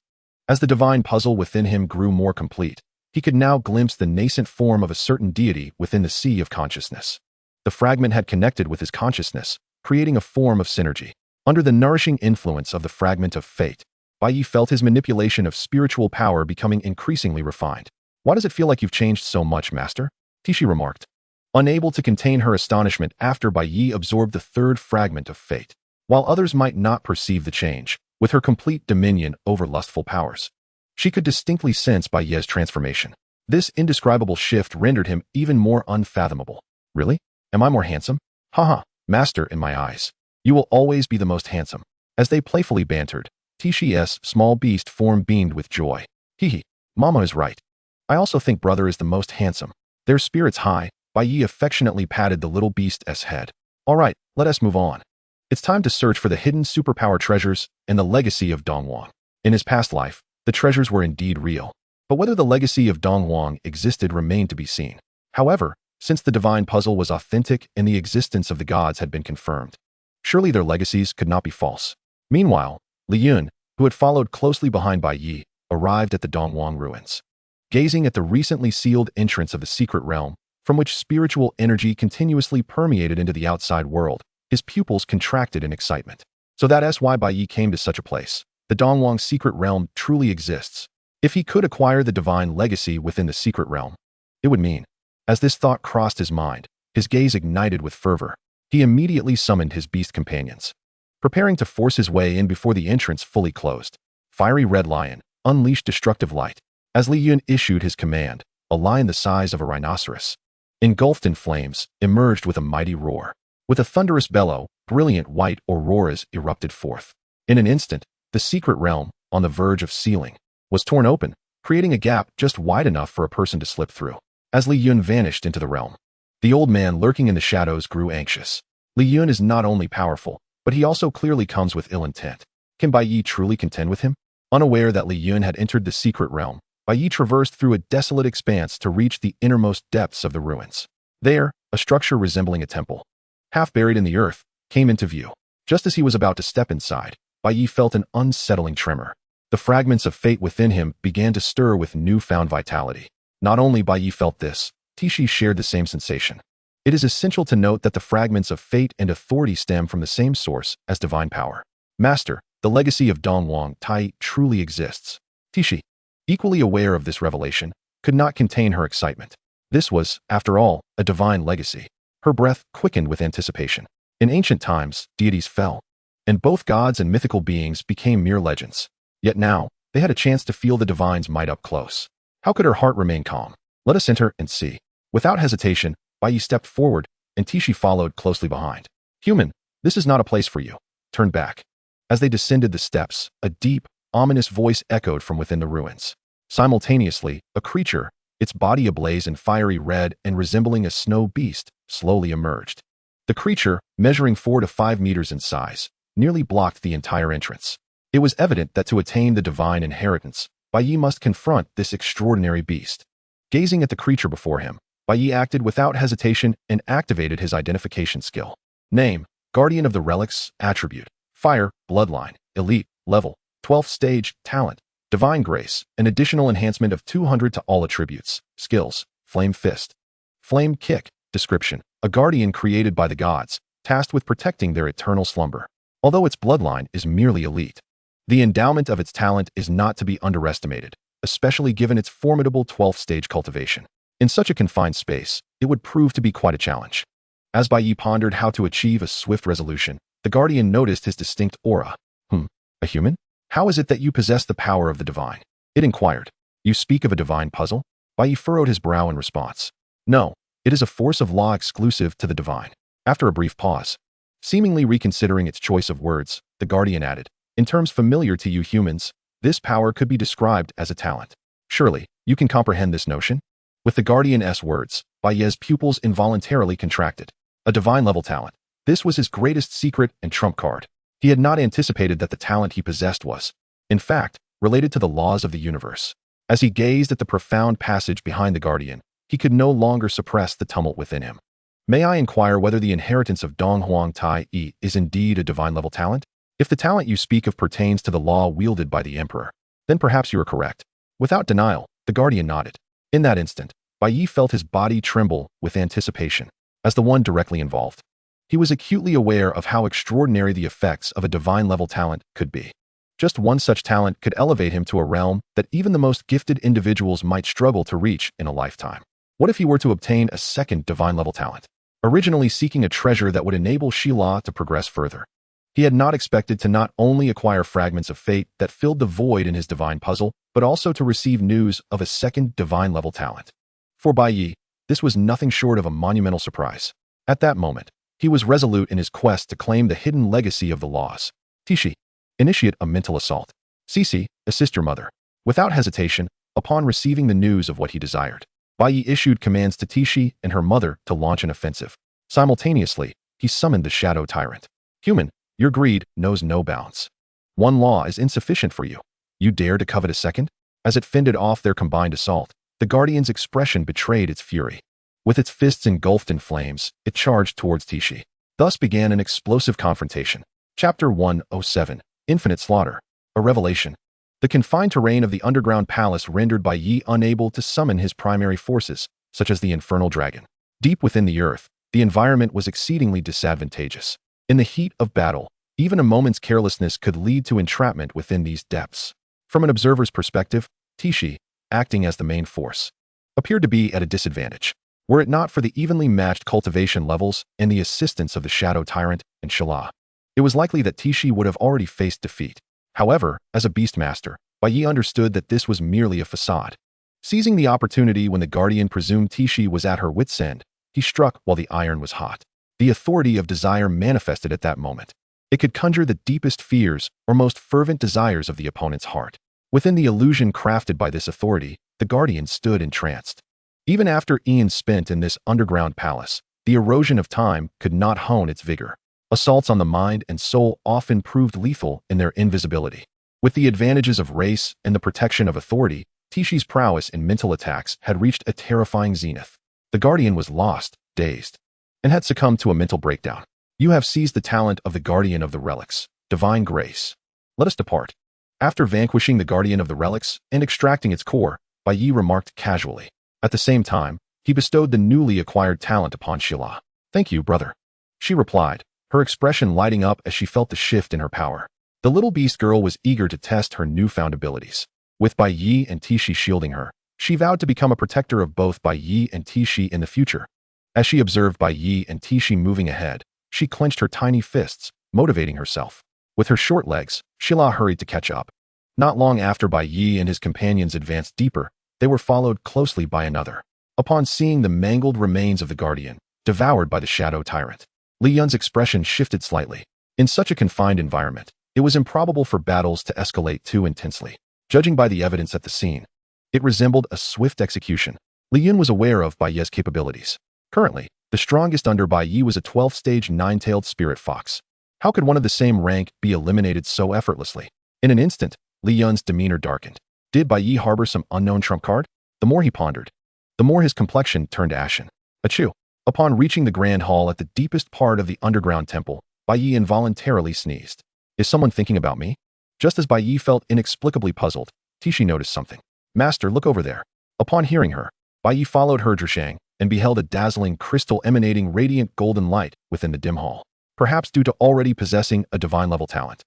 As the divine puzzle within him grew more complete, he could now glimpse the nascent form of a certain deity within the sea of consciousness. The fragment had connected with his consciousness, creating a form of synergy. Under the nourishing influence of the fragment of fate, Bai Ye felt his manipulation of spiritual power becoming increasingly refined. "Why does it feel like you've changed so much, Master?" Tishi remarked, unable to contain her astonishment after Bai Ye absorbed the third fragment of fate. While others might not perceive the change, with her complete dominion over lustful powers, she could distinctly sense Bai Ye's transformation. This indescribable shift rendered him even more unfathomable. "Really? Am I more handsome?" "Haha, Master, in my eyes, you will always be the most handsome." As they playfully bantered, Tishi's small beast form beamed with joy. "Hee, Mama is right. I also think brother is the most handsome." Their spirits high, Bai Ye affectionately patted the little beast's head. "All right, let us move on. It's time to search for the hidden superpower treasures and the legacy of Dongwang." In his past life, the treasures were indeed real, but whether the legacy of Dongwang existed remained to be seen. However, since the divine puzzle was authentic and the existence of the gods had been confirmed, surely their legacies could not be false. Meanwhile, Li Yun, who had followed closely behind Bai Ye, arrived at the Dongwang ruins. Gazing at the recently sealed entrance of the secret realm, from which spiritual energy continuously permeated into the outside world, his pupils contracted in excitement. So that's why Bai Ye came to such a place. The Dongwang secret realm truly exists. If he could acquire the divine legacy within the secret realm, it would mean. As this thought crossed his mind, his gaze ignited with fervor. He immediately summoned his beast companions, preparing to force his way in before the entrance fully closed. Fiery red lion, unleashed destructive light. As Li Yun issued his command, a lion the size of a rhinoceros, engulfed in flames, emerged with a mighty roar. With a thunderous bellow, brilliant white auroras erupted forth. In an instant, the secret realm, on the verge of sealing, was torn open, creating a gap just wide enough for a person to slip through. As Li Yun vanished into the realm, the old man lurking in the shadows grew anxious. Li Yun is not only powerful, but he also clearly comes with ill intent. Can Bai Ye truly contend with him? Unaware that Li Yun had entered the secret realm, Bai Ye traversed through a desolate expanse to reach the innermost depths of the ruins. There, a structure resembling a temple, half buried in the earth, came into view. Just as he was about to step inside, Bai Ye felt an unsettling tremor. The fragments of fate within him began to stir with newfound vitality. Not only Bai Ye felt this, Tishi shared the same sensation. It is essential to note that the fragments of fate and authority stem from the same source as divine power. "Master, the legacy of Dongwang Tai truly exists." Tishi, equally aware of this revelation, could not contain her excitement. This was, after all, a divine legacy. Her breath quickened with anticipation. In ancient times, deities fell, and both gods and mythical beings became mere legends. Yet now, they had a chance to feel the divine's might up close. How could her heart remain calm? "Let us enter and see." Without hesitation, Bai Ye stepped forward, and Tishi followed closely behind. "Human, this is not a place for you. Turn back." As they descended the steps, a deep, ominous voice echoed from within the ruins. Simultaneously, a creature, its body ablaze in fiery red and resembling a snow beast, slowly emerged. The creature, measuring 4 to 5 meters in size, nearly blocked the entire entrance. It was evident that to attain the divine inheritance, Bai Ye must confront this extraordinary beast. Gazing at the creature before him, Bai Ye acted without hesitation and activated his identification skill. Name: Guardian of the Relics. Attribute: Fire, Bloodline, Elite, Level, 12th Stage, Talent, Divine Grace, an additional enhancement of 200 to all attributes. Skills: Flame Fist, Flame Kick. Description: a guardian created by the gods, tasked with protecting their eternal slumber. Although its bloodline is merely elite, the endowment of its talent is not to be underestimated, especially given its formidable 12th stage cultivation. In such a confined space, it would prove to be quite a challenge. As Bai Ye pondered how to achieve a swift resolution, the guardian noticed his distinct aura. A human? How is it that you possess the power of the divine?" it inquired. "You speak of a divine puzzle?" Bai Ye furrowed his brow in response. "No, it is a force of law exclusive to the divine." After a brief pause, seemingly reconsidering its choice of words, the guardian added, "In terms familiar to you humans, this power could be described as a talent. Surely, you can comprehend this notion?" With the guardian's words, Bai Ye's pupils involuntarily contracted. A divine-level talent. This was his greatest secret and trump card. He had not anticipated that the talent he possessed was, in fact, related to the laws of the universe. As he gazed at the profound passage behind the guardian, he could no longer suppress the tumult within him. "May I inquire whether the inheritance of Donghuang Tai is indeed a divine-level talent? If the talent you speak of pertains to the law wielded by the emperor, Then perhaps you are correct. Without denial, the guardian nodded. In that instant, Bai Ye felt his body tremble with anticipation, as the one directly involved. He was acutely aware of how extraordinary the effects of a divine-level talent could be. Just one such talent could elevate him to a realm that even the most gifted individuals might struggle to reach in a lifetime. What if he were to obtain a second divine-level talent, originally seeking a treasure that would enable Sheila to progress further? He had not expected to not only acquire fragments of fate that filled the void in his divine puzzle, but also to receive news of a second divine-level talent. For Bai Ye, this was nothing short of a monumental surprise. At that moment, he was resolute in his quest to claim the hidden legacy of the laws. Tishi, initiate a mental assault. Cici, assist your mother. Without hesitation, upon receiving the news of what he desired, Bai Ye issued commands to Tishi and her mother to launch an offensive. Simultaneously, he summoned the Shadow Tyrant. Human, your greed knows no bounds. One law is insufficient for you. You dare to covet a second? As it fended off their combined assault, the Guardian's expression betrayed its fury. With its fists engulfed in flames, it charged towards Tishi. Thus began an explosive confrontation. Chapter 107, Infinite Slaughter. A revelation. The confined terrain of the underground palace rendered Bai Ye unable to summon his primary forces, such as the infernal dragon. Deep within the earth, the environment was exceedingly disadvantageous. In the heat of battle, even a moment's carelessness could lead to entrapment within these depths. From an observer's perspective, Tishi, acting as the main force, appeared to be at a disadvantage. Were it not for the evenly matched cultivation levels and the assistance of the Shadow Tyrant and Shala, it was likely that Tishi would have already faced defeat. However, as a Beastmaster, Bai Ye understood that this was merely a facade. Seizing the opportunity when the Guardian presumed Tishi was at her wit's end, he struck while the iron was hot. The authority of desire manifested at that moment. It could conjure the deepest fears or most fervent desires of the opponent's heart. Within the illusion crafted by this authority, the Guardian stood entranced. Even after eons spent in this underground palace, the erosion of time could not hone its vigor. Assaults on the mind and soul often proved lethal in their invisibility. With the advantages of race and the protection of authority, Tishi's prowess in mental attacks had reached a terrifying zenith. The Guardian was lost, dazed, and had succumbed to a mental breakdown. You have seized the talent of the Guardian of the Relics, Divine Grace. Let us depart. After vanquishing the Guardian of the Relics and extracting its core, Bai Ye remarked casually. At the same time, he bestowed the newly acquired talent upon Sheila. Thank you, brother. She replied, her expression lighting up as she felt the shift in her power. The little beast girl was eager to test her newfound abilities. With Bai Ye and Tishi shielding her, she vowed to become a protector of both Bai Ye and Tishi in the future. As she observed Bai Ye and Tishi moving ahead, she clenched her tiny fists, motivating herself. With her short legs, Sheila hurried to catch up. Not long after Bai Ye and his companions advanced deeper, they were followed closely by another. Upon seeing the mangled remains of the Guardian, devoured by the Shadow Tyrant, Li Yun's expression shifted slightly. In such a confined environment, it was improbable for battles to escalate too intensely. Judging by the evidence at the scene, it resembled a swift execution. Li Yun was aware of Bai Ye's capabilities. Currently, the strongest under Bai Ye was a 12th-stage nine-tailed spirit fox. How could one of the same rank be eliminated so effortlessly? In an instant, Li Yun's demeanor darkened. Did Bai Ye harbor some unknown trump card? The more he pondered, the more his complexion turned ashen. Achoo! Upon reaching the grand hall at the deepest part of the underground temple, Bai Ye involuntarily sneezed. Is someone thinking about me? Just as Bai Ye felt inexplicably puzzled, Tishi noticed something. Master, look over there. Upon hearing her, Bai Ye followed her Zhishang and beheld a dazzling crystal emanating radiant golden light within the dim hall. Perhaps due to already possessing a divine-level talent,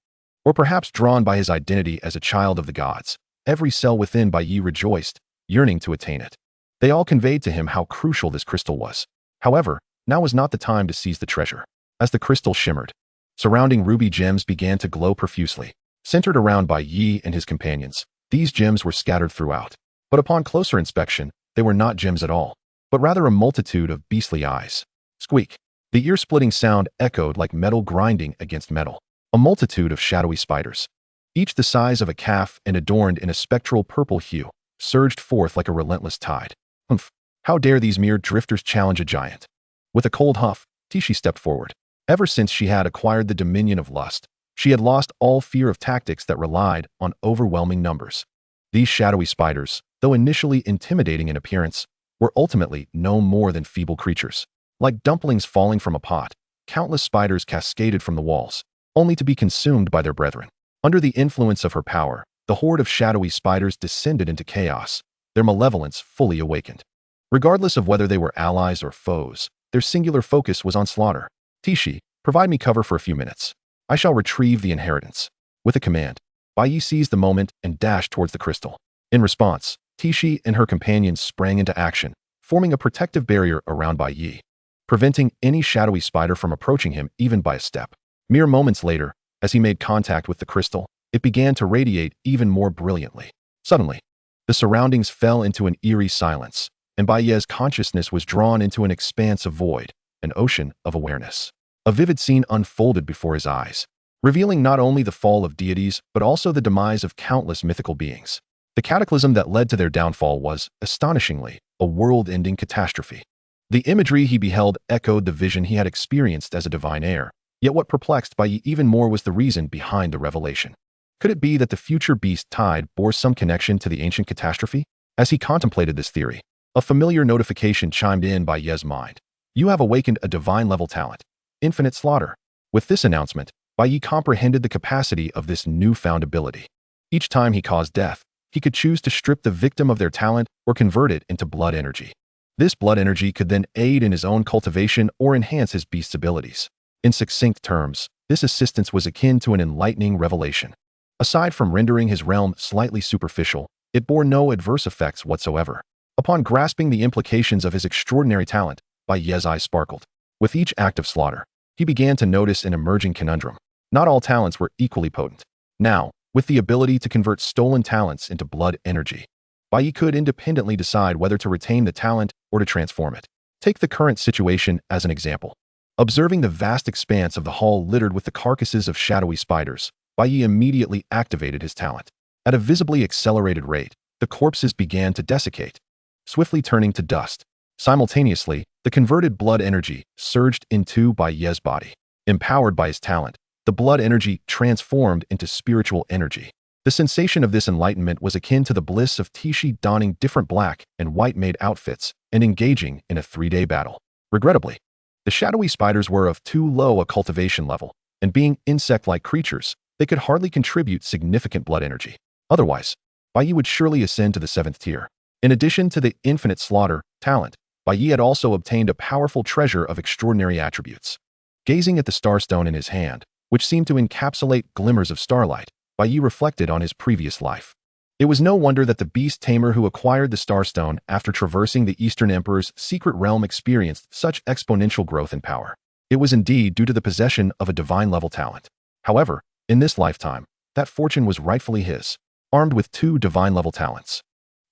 or perhaps drawn by his identity as a child of the gods, every cell within Bai Ye rejoiced, yearning to attain it. They all conveyed to him how crucial this crystal was. However, now was not the time to seize the treasure. As the crystal shimmered, surrounding ruby gems began to glow profusely. Centered around Bai Ye and his companions, these gems were scattered throughout. But upon closer inspection, they were not gems at all, but rather a multitude of beastly eyes. Squeak! The ear-splitting sound echoed like metal grinding against metal. A multitude of shadowy spiders, each the size of a calf and adorned in a spectral purple hue, surged forth like a relentless tide. Humph! How dare these mere drifters challenge a giant? With a cold huff, Tishi stepped forward. Ever since she had acquired the dominion of lust, she had lost all fear of tactics that relied on overwhelming numbers. These shadowy spiders, though initially intimidating in appearance, were ultimately no more than feeble creatures. Like dumplings falling from a pot, countless spiders cascaded from the walls, only to be consumed by their brethren. Under the influence of her power, the horde of shadowy spiders descended into chaos, their malevolence fully awakened. Regardless of whether they were allies or foes, their singular focus was on slaughter. Tishi, provide me cover for a few minutes. I shall retrieve the inheritance. With a command, Bai Ye seized the moment and dashed towards the crystal. In response, Tishi and her companions sprang into action, forming a protective barrier around Bai Ye, preventing any shadowy spider from approaching him even by a step. Mere moments later, as he made contact with the crystal, it began to radiate even more brilliantly. Suddenly, the surroundings fell into an eerie silence, and Bai Ye's consciousness was drawn into an expanse of void, an ocean of awareness. A vivid scene unfolded before his eyes, revealing not only the fall of deities but also the demise of countless mythical beings. The cataclysm that led to their downfall was, astonishingly, a world-ending catastrophe. The imagery he beheld echoed the vision he had experienced as a divine heir, yet what perplexed Bai Ye even more was the reason behind the revelation. Could it be that the future beast tide bore some connection to the ancient catastrophe? As he contemplated this theory, a familiar notification chimed in Bai Ye's mind. You have awakened a divine-level talent, infinite slaughter. With this announcement, Bai Ye comprehended the capacity of this newfound ability. Each time he caused death, he could choose to strip the victim of their talent or convert it into blood energy. This blood energy could then aid in his own cultivation or enhance his beast's abilities. In succinct terms, this assistance was akin to an enlightening revelation. Aside from rendering his realm slightly superficial, it bore no adverse effects whatsoever. Upon grasping the implications of his extraordinary talent, Bai Ye's eyes sparkled. With each act of slaughter, he began to notice an emerging conundrum. Not all talents were equally potent. Now, with the ability to convert stolen talents into blood energy, Bai Ye could independently decide whether to retain the talent or to transform it. Take the current situation as an example. Observing the vast expanse of the hall littered with the carcasses of shadowy spiders, Bai Ye immediately activated his talent. At a visibly accelerated rate, the corpses began to desiccate, swiftly turning to dust. Simultaneously, the converted blood energy surged into Bai Ye's body. Empowered by his talent, the blood energy transformed into spiritual energy. The sensation of this enlightenment was akin to the bliss of Tishi donning different black and white-made outfits and engaging in a 3-day battle. Regrettably, the shadowy spiders were of too low a cultivation level, and being insect-like creatures, they could hardly contribute significant blood energy. Otherwise, Bai Ye would surely ascend to the 7th tier. In addition to the infinite slaughter talent, Bai Ye had also obtained a powerful treasure of extraordinary attributes. Gazing at the starstone in his hand, which seemed to encapsulate glimmers of starlight, Bai Ye reflected on his previous life. It was no wonder that the beast tamer who acquired the starstone after traversing the Eastern Emperor's secret realm experienced such exponential growth in power. It was indeed due to the possession of a divine-level talent. However, in this lifetime, that fortune was rightfully his. Armed with 2 divine-level talents,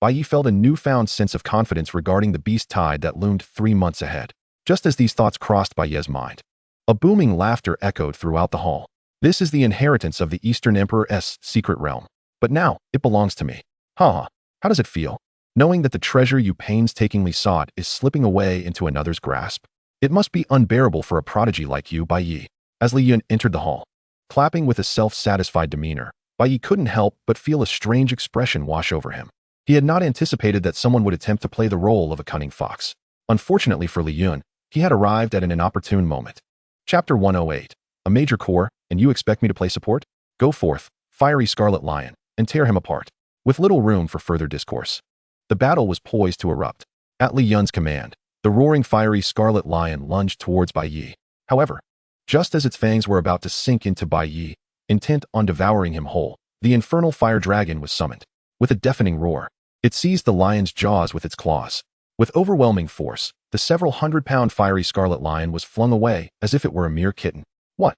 Bai Ye felt a newfound sense of confidence regarding the beast tide that loomed 3 months ahead. Just as these thoughts crossed Bai Ye's mind, a booming laughter echoed throughout the hall. This is the inheritance of the Eastern Emperor's secret realm. But now, it belongs to me. Ha! How does it feel, knowing that the treasure you painstakingly sought is slipping away into another's grasp? It must be unbearable for a prodigy like you, Bai Ye. As Li Yun entered the hall, clapping with a self-satisfied demeanor, Bai Ye couldn't help but feel a strange expression wash over him. He had not anticipated that someone would attempt to play the role of a cunning fox. Unfortunately for Li Yun, he had arrived at an inopportune moment. Chapter 108. A major core, and you expect me to play support? Go forth, fiery scarlet lion, and tear him apart. With little room for further discourse, the battle was poised to erupt. At Li Yun's command, the roaring fiery scarlet lion lunged towards Bai Ye. However, just as its fangs were about to sink into Bai Ye, intent on devouring him whole, the infernal fire dragon was summoned. With a deafening roar, it seized the lion's jaws with its claws. With overwhelming force, the several hundred-pound fiery scarlet lion was flung away as if it were a mere kitten. What?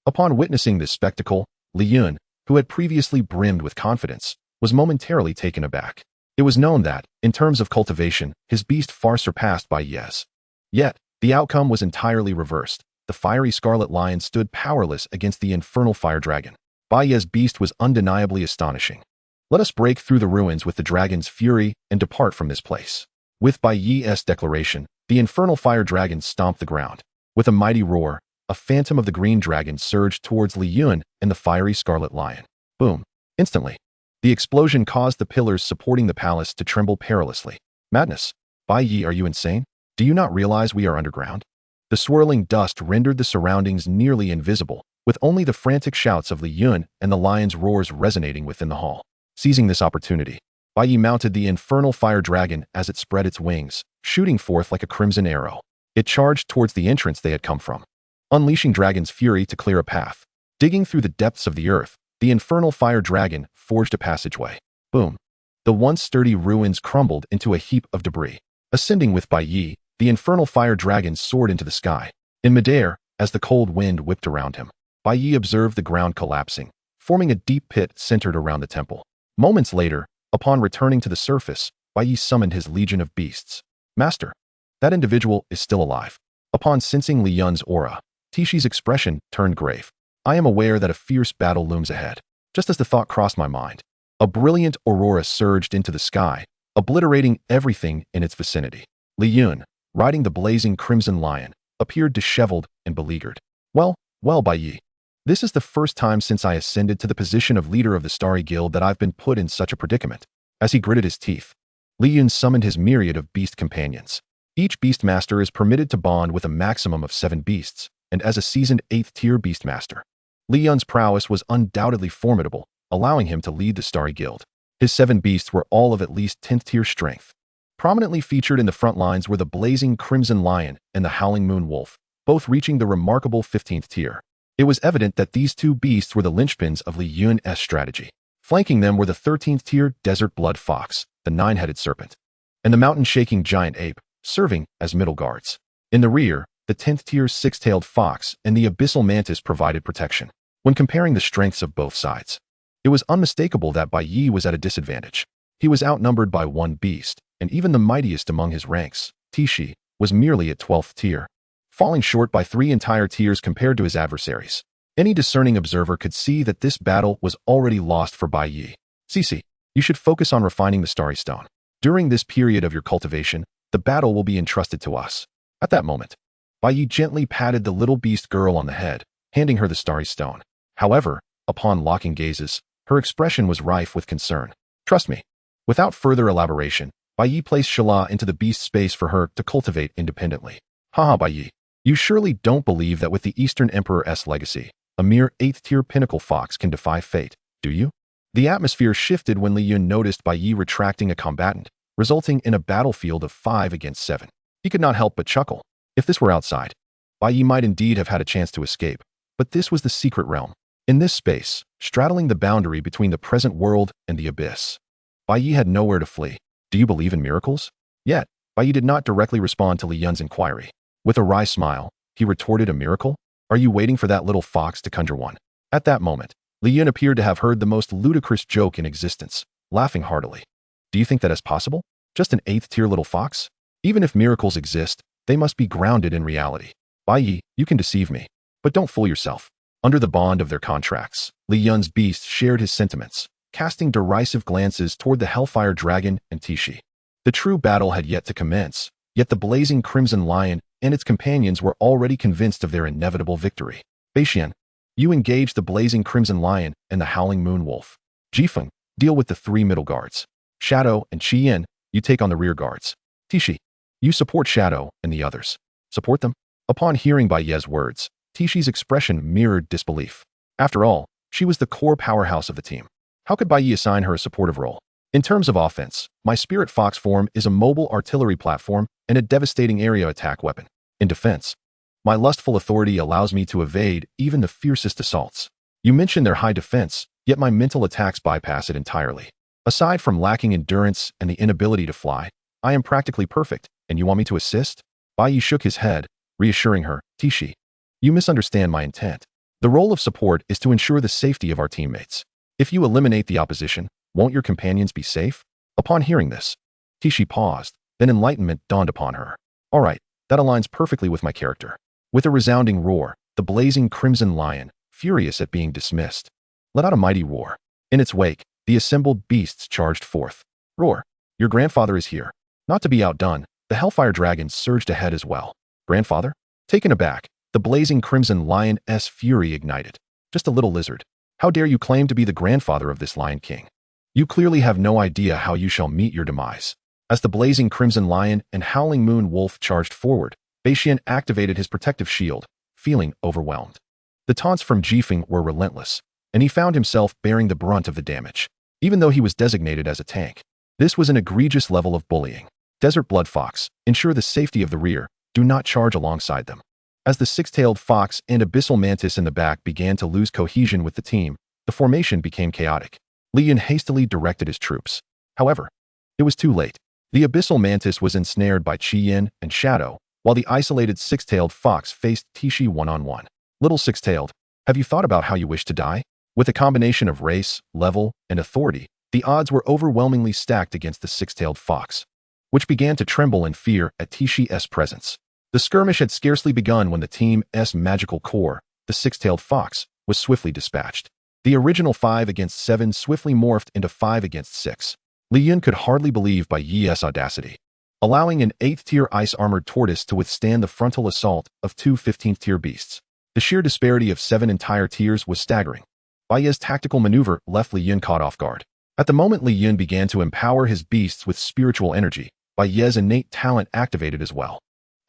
Upon witnessing this spectacle, Li Yun, who had previously brimmed with confidence, was momentarily taken aback. It was known that, in terms of cultivation, his beast far surpassed Bai Ye's. Yet, the outcome was entirely reversed. The fiery scarlet lion stood powerless against the infernal fire dragon. Bai Ye's beast was undeniably astonishing. Let us break through the ruins with the dragon's fury and depart from this place. With Bai Ye's declaration, the infernal fire dragon stomped the ground. With a mighty roar, a phantom of the green dragon surged towards Li Yun and the fiery scarlet lion. Boom! Instantly, the explosion caused the pillars supporting the palace to tremble perilously. Madness! Bai Ye, are you insane? Do you not realize we are underground? The swirling dust rendered the surroundings nearly invisible, with only the frantic shouts of Li Yun and the lion's roars resonating within the hall. Seizing this opportunity, Bai Ye mounted the infernal fire dragon as it spread its wings, shooting forth like a crimson arrow. It charged towards the entrance they had come from, unleashing dragon's fury to clear a path. Digging through the depths of the earth, the infernal fire dragon forged a passageway. Boom! The once sturdy ruins crumbled into a heap of debris. Ascending with Bai Ye, the infernal fire dragon soared into the sky. In midair, as the cold wind whipped around him, Bai Ye observed the ground collapsing, forming a deep pit centered around the temple. Moments later, upon returning to the surface, Bai Ye summoned his legion of beasts. Master, that individual is still alive. Upon sensing Li Yun's aura, Tishi's expression turned grave. I am aware that a fierce battle looms ahead. Just as the thought crossed my mind, a brilliant aurora surged into the sky, obliterating everything in its vicinity. Li Yun, riding the blazing crimson lion, appeared disheveled and beleaguered. Well, Bai Ye. This is the first time since I ascended to the position of leader of the Starry Guild that I've been put in such a predicament. As he gritted his teeth, Li Yun summoned his myriad of beast companions. Each beastmaster is permitted to bond with a maximum of 7 beasts, and as a seasoned 8th-tier beastmaster, Li Yun's prowess was undoubtedly formidable, allowing him to lead the Starry Guild. His 7 beasts were all of at least 10th-tier strength. Prominently featured in the front lines were the blazing crimson lion and the howling moon wolf, both reaching the remarkable 15th tier. It was evident that these 2 beasts were the linchpins of Li Yun's strategy. Flanking them were the 13th-tier desert blood fox, the 9-headed serpent, and the mountain-shaking giant ape, serving as middle guards. In the rear, the 10th-tier six-tailed fox and the abyssal mantis provided protection. When comparing the strengths of both sides, it was unmistakable that Bai Ye was at a disadvantage. He was outnumbered by 1 beast, and even the mightiest among his ranks, Tishi, was merely at 12th tier, falling short by 3 entire tiers compared to his adversaries. Any discerning observer could see that this battle was already lost for Bai Ye. Cici, you should focus on refining the Starry Stone. During this period of your cultivation, the battle will be entrusted to us. At that moment, Bai Ye gently patted the little beast girl on the head, handing her the Starry Stone. However, upon locking gazes, her expression was rife with concern. Trust me. Without further elaboration, Bai Ye placed Shala into the beast space for her to cultivate independently. Haha, Bai Ye. You surely don't believe that with the Eastern Emperor's legacy, a mere 8th-tier pinnacle fox can defy fate, do you? The atmosphere shifted when Li Yun noticed Bai Ye retracting a combatant, resulting in a battlefield of 5 against 7. He could not help but chuckle. If this were outside, Bai Ye might indeed have had a chance to escape, but this was the secret realm. In this space, straddling the boundary between the present world and the abyss, Bai Ye had nowhere to flee. Do you believe in miracles? Yet, Bai Ye did not directly respond to Li Yun's inquiry. With a wry smile, he retorted, a miracle? Are you waiting for that little fox to conjure one? At that moment, Li Yun appeared to have heard the most ludicrous joke in existence, laughing heartily. Do you think that is possible? Just an 8th-tier little fox? Even if miracles exist, they must be grounded in reality. Bai Ye, you can deceive me, but don't fool yourself. Under the bond of their contracts, Li Yun's beast shared his sentiments, casting derisive glances toward the Hellfire Dragon and Tishi. The true battle had yet to commence, yet the blazing crimson lion and its companions were already convinced of their inevitable victory. Baixian, you engage the blazing crimson lion and the howling moon wolf. Jifeng, deal with the 3 middle guards. Shadow and Qian, you take on the rear guards. Tishi, you support Shadow and the others. Support them? Upon hearing Bai Ye's words, Tishi's expression mirrored disbelief. After all, she was the core powerhouse of the team. How could Bai Ye assign her a supportive role? In terms of offense, my Spirit Fox form is a mobile artillery platform and a devastating area attack weapon. In defense, my lustful authority allows me to evade even the fiercest assaults. You mentioned their high defense, yet my mental attacks bypass it entirely. Aside from lacking endurance and the inability to fly, I am practically perfect, and you want me to assist? Bai Ye shook his head, reassuring her, Tishi, you misunderstand my intent. The role of support is to ensure the safety of our teammates. If you eliminate the opposition, won't your companions be safe? Upon hearing this, Tishi paused, then enlightenment dawned upon her. All right, that aligns perfectly with my character. With a resounding roar, the blazing crimson lion, furious at being dismissed, let out a mighty roar. In its wake, the assembled beasts charged forth. Roar, your grandfather is here. Not to be outdone, the Hellfire Dragon surged ahead as well. Grandfather? Taken aback, the blazing crimson lion's fury ignited. Just a little lizard. How dare you claim to be the grandfather of this Lion King? You clearly have no idea how you shall meet your demise. As the blazing crimson lion and howling moon wolf charged forward, Baixian activated his protective shield, feeling overwhelmed. The taunts from Jifeng were relentless, and he found himself bearing the brunt of the damage. even though he was designated as a tank. This was an egregious level of bullying. Desert Blood Fox, ensure the safety of the rear, do not charge alongside them. As the six-tailed fox and abyssal mantis in the back began to lose cohesion with the team, the formation became chaotic. Li Yun hastily directed his troops. However, it was too late. The abyssal mantis was ensnared by Qi Yin and Shadow, while the isolated six-tailed fox faced Tishi one-on-one. Little six-tailed, have you thought about how you wish to die? With a combination of race, level, and authority, the odds were overwhelmingly stacked against the six-tailed fox, which began to tremble in fear at Tishi's presence. The skirmish had scarcely begun when the team's magical core, the six-tailed fox, was swiftly dispatched. The original 5 against 7 swiftly morphed into 5 against 6. Li Yun could hardly believe Bai Ye's audacity. Allowing an 8th-tier ice-armored tortoise to withstand the frontal assault of 2 15th-tier beasts. The sheer disparity of 7 entire tiers was staggering. Bai Ye's tactical maneuver left Li Yun caught off guard. At the moment Li Yun began to empower his beasts with spiritual energy, Bai Ye's innate talent activated as well.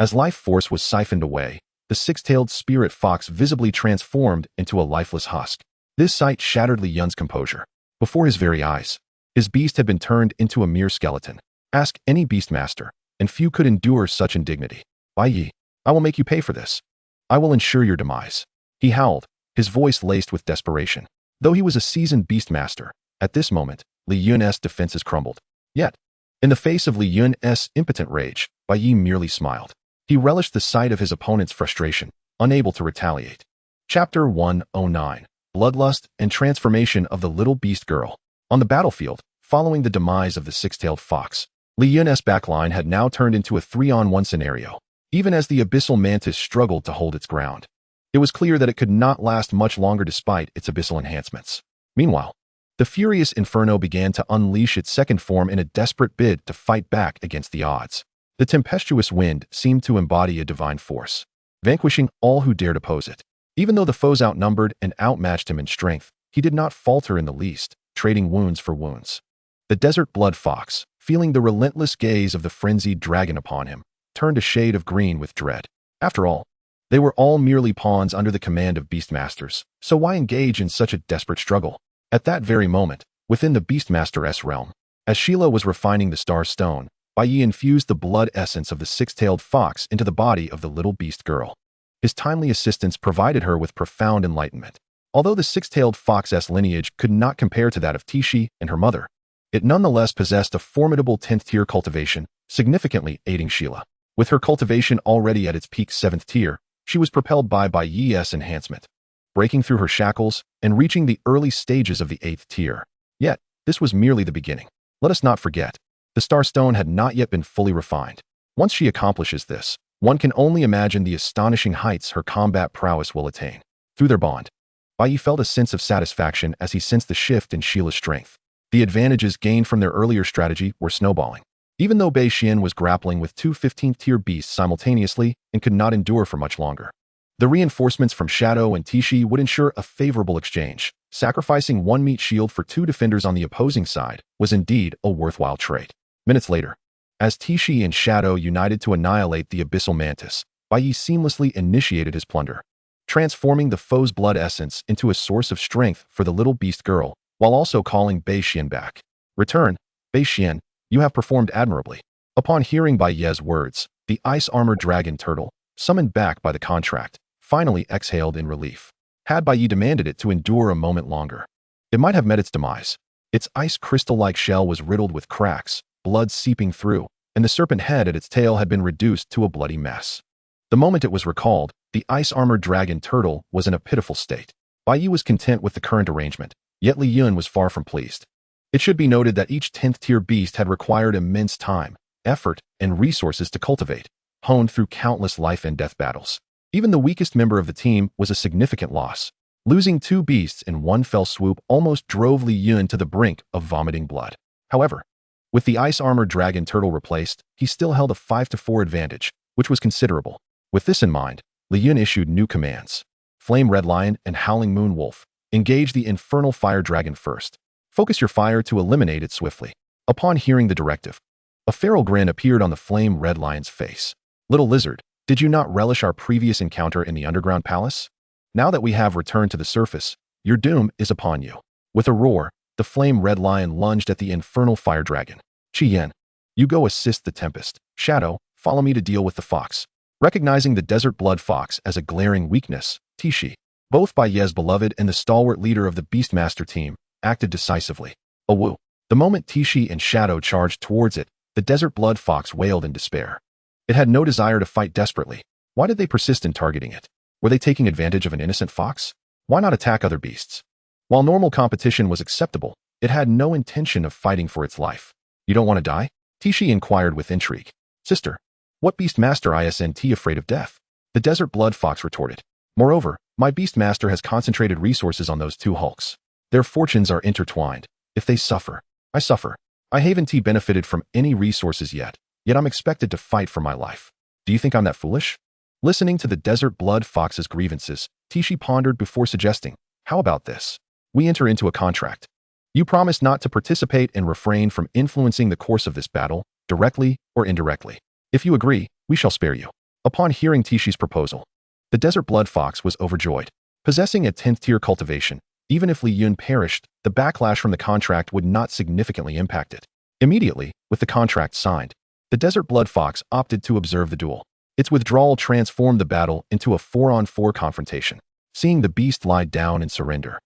As life force was siphoned away, the six-tailed spirit fox visibly transformed into a lifeless husk. This sight shattered Li Yun's composure. Before his very eyes, his beast had been turned into a mere skeleton. Ask any beastmaster, and few could endure such indignity. Bai Ye, I will make you pay for this. I will ensure your demise. He howled, his voice laced with desperation. Though he was a seasoned beastmaster, at this moment, Li Yun's defenses crumbled. Yet, in the face of Li Yun's impotent rage, Bai Ye merely smiled. He relished the sight of his opponent's frustration, unable to retaliate. Chapter 109. Bloodlust and Transformation of the Little Beast Girl. On the battlefield, following the demise of the six-tailed fox, Li Yun's backline had now turned into a 3-on-1 scenario, even as the abyssal mantis struggled to hold its ground. It was clear that it could not last much longer despite its abyssal enhancements. Meanwhile, the furious inferno began to unleash its second form in a desperate bid to fight back against the odds. The tempestuous wind seemed to embody a divine force, vanquishing all who dared oppose it. Even though the foes outnumbered and outmatched him in strength, he did not falter in the least, trading wounds for wounds. The Desert Blood Fox, feeling the relentless gaze of the frenzied dragon upon him, turned a shade of green with dread. After all, they were all merely pawns under the command of beastmasters, so why engage in such a desperate struggle? At that very moment, within the beastmaster's realm, as Sheila was refining the star stone, Bai Ye infused the blood essence of the six-tailed fox into the body of the little beast girl. His timely assistance provided her with profound enlightenment. Although the six-tailed fox's lineage could not compare to that of Tishi and her mother, it nonetheless possessed a formidable 10th-tier cultivation, significantly aiding Sheila. With her cultivation already at its peak 7th tier, she was propelled by Bai Ye's enhancement, breaking through her shackles and reaching the early stages of the 8th tier. Yet, this was merely the beginning. Let us not forget, the Starstone had not yet been fully refined. Once she accomplishes this, one can only imagine the astonishing heights her combat prowess will attain. Through their bond, Bai Ye felt a sense of satisfaction as he sensed the shift in Sheila's strength. The advantages gained from their earlier strategy were snowballing. Even though Bai Xian was grappling with 2 15th-tier beasts simultaneously and could not endure for much longer, the reinforcements from Shadow and Tishi would ensure a favorable exchange. Sacrificing 1 meat shield for 2 defenders on the opposing side was indeed a worthwhile trade. Minutes later, as Tishi and Shadow united to annihilate the abyssal mantis, Bai Ye seamlessly initiated his plunder, transforming the foe's blood essence into a source of strength for the little beast girl, while also calling Bai Xian back. Return, Bai Xian, you have performed admirably. Upon hearing Bai Ye's words, the ice-armored dragon turtle, summoned back by the contract, finally exhaled in relief. Had Bai Ye demanded it to endure a moment longer, it might have met its demise. Its ice crystal-like shell was riddled with cracks, blood seeping through, and the serpent head at its tail had been reduced to a bloody mess. The moment it was recalled, the ice-armored dragon turtle was in a pitiful state. Bai Ye was content with the current arrangement, yet Li Yun was far from pleased. It should be noted that each 10th-tier beast had required immense time, effort, and resources to cultivate, honed through countless life and death battles. Even the weakest member of the team was a significant loss. Losing 2 beasts in one fell swoop almost drove Li Yun to the brink of vomiting blood. However, with the ice-armored dragon turtle replaced, he still held a 5-4 advantage, which was considerable. With this in mind, Li Yun issued new commands. Flame Red Lion and Howling Moon Wolf, engage the infernal fire dragon first. Focus your fire to eliminate it swiftly. Upon hearing the directive, a feral grin appeared on the Flame Red Lion's face. Little lizard, did you not relish our previous encounter in the underground palace? Now that we have returned to the surface, your doom is upon you. With a roar, the flame red lion lunged at the infernal fire dragon. Qi Yan, you go assist the Tempest. Shadow, follow me to deal with the fox. Recognizing the desert blood fox as a glaring weakness, Tishi, both Bai Ye's beloved and the stalwart leader of the Beastmaster team, acted decisively. Awoo. The moment Tishi and Shadow charged towards it, the desert blood fox wailed in despair. It had no desire to fight desperately. Why did they persist in targeting it? Were they taking advantage of an innocent fox? Why not attack other beasts? While normal competition was acceptable, it had no intention of fighting for its life. You don't want to die? Tishi inquired with intrigue. Sister, what Beastmaster isn't afraid of death? The desert blood fox retorted. Moreover, my Beastmaster has concentrated resources on those two hulks. Their fortunes are intertwined. If they suffer, I suffer. I haven't benefited from any resources yet I'm expected to fight for my life. Do you think I'm that foolish? Listening to the desert blood fox's grievances, Tishi pondered before suggesting, how about this? We enter into a contract. You promise not to participate and refrain from influencing the course of this battle, directly or indirectly. If you agree, we shall spare you. Upon hearing Tishi's proposal, the desert blood fox was overjoyed. Possessing a 10th tier cultivation, even if Li Yun perished, the backlash from the contract would not significantly impact it. Immediately, with the contract signed, the desert blood fox opted to observe the duel. Its withdrawal transformed the battle into a 4-on-4 confrontation. Seeing the beast lie down and surrender,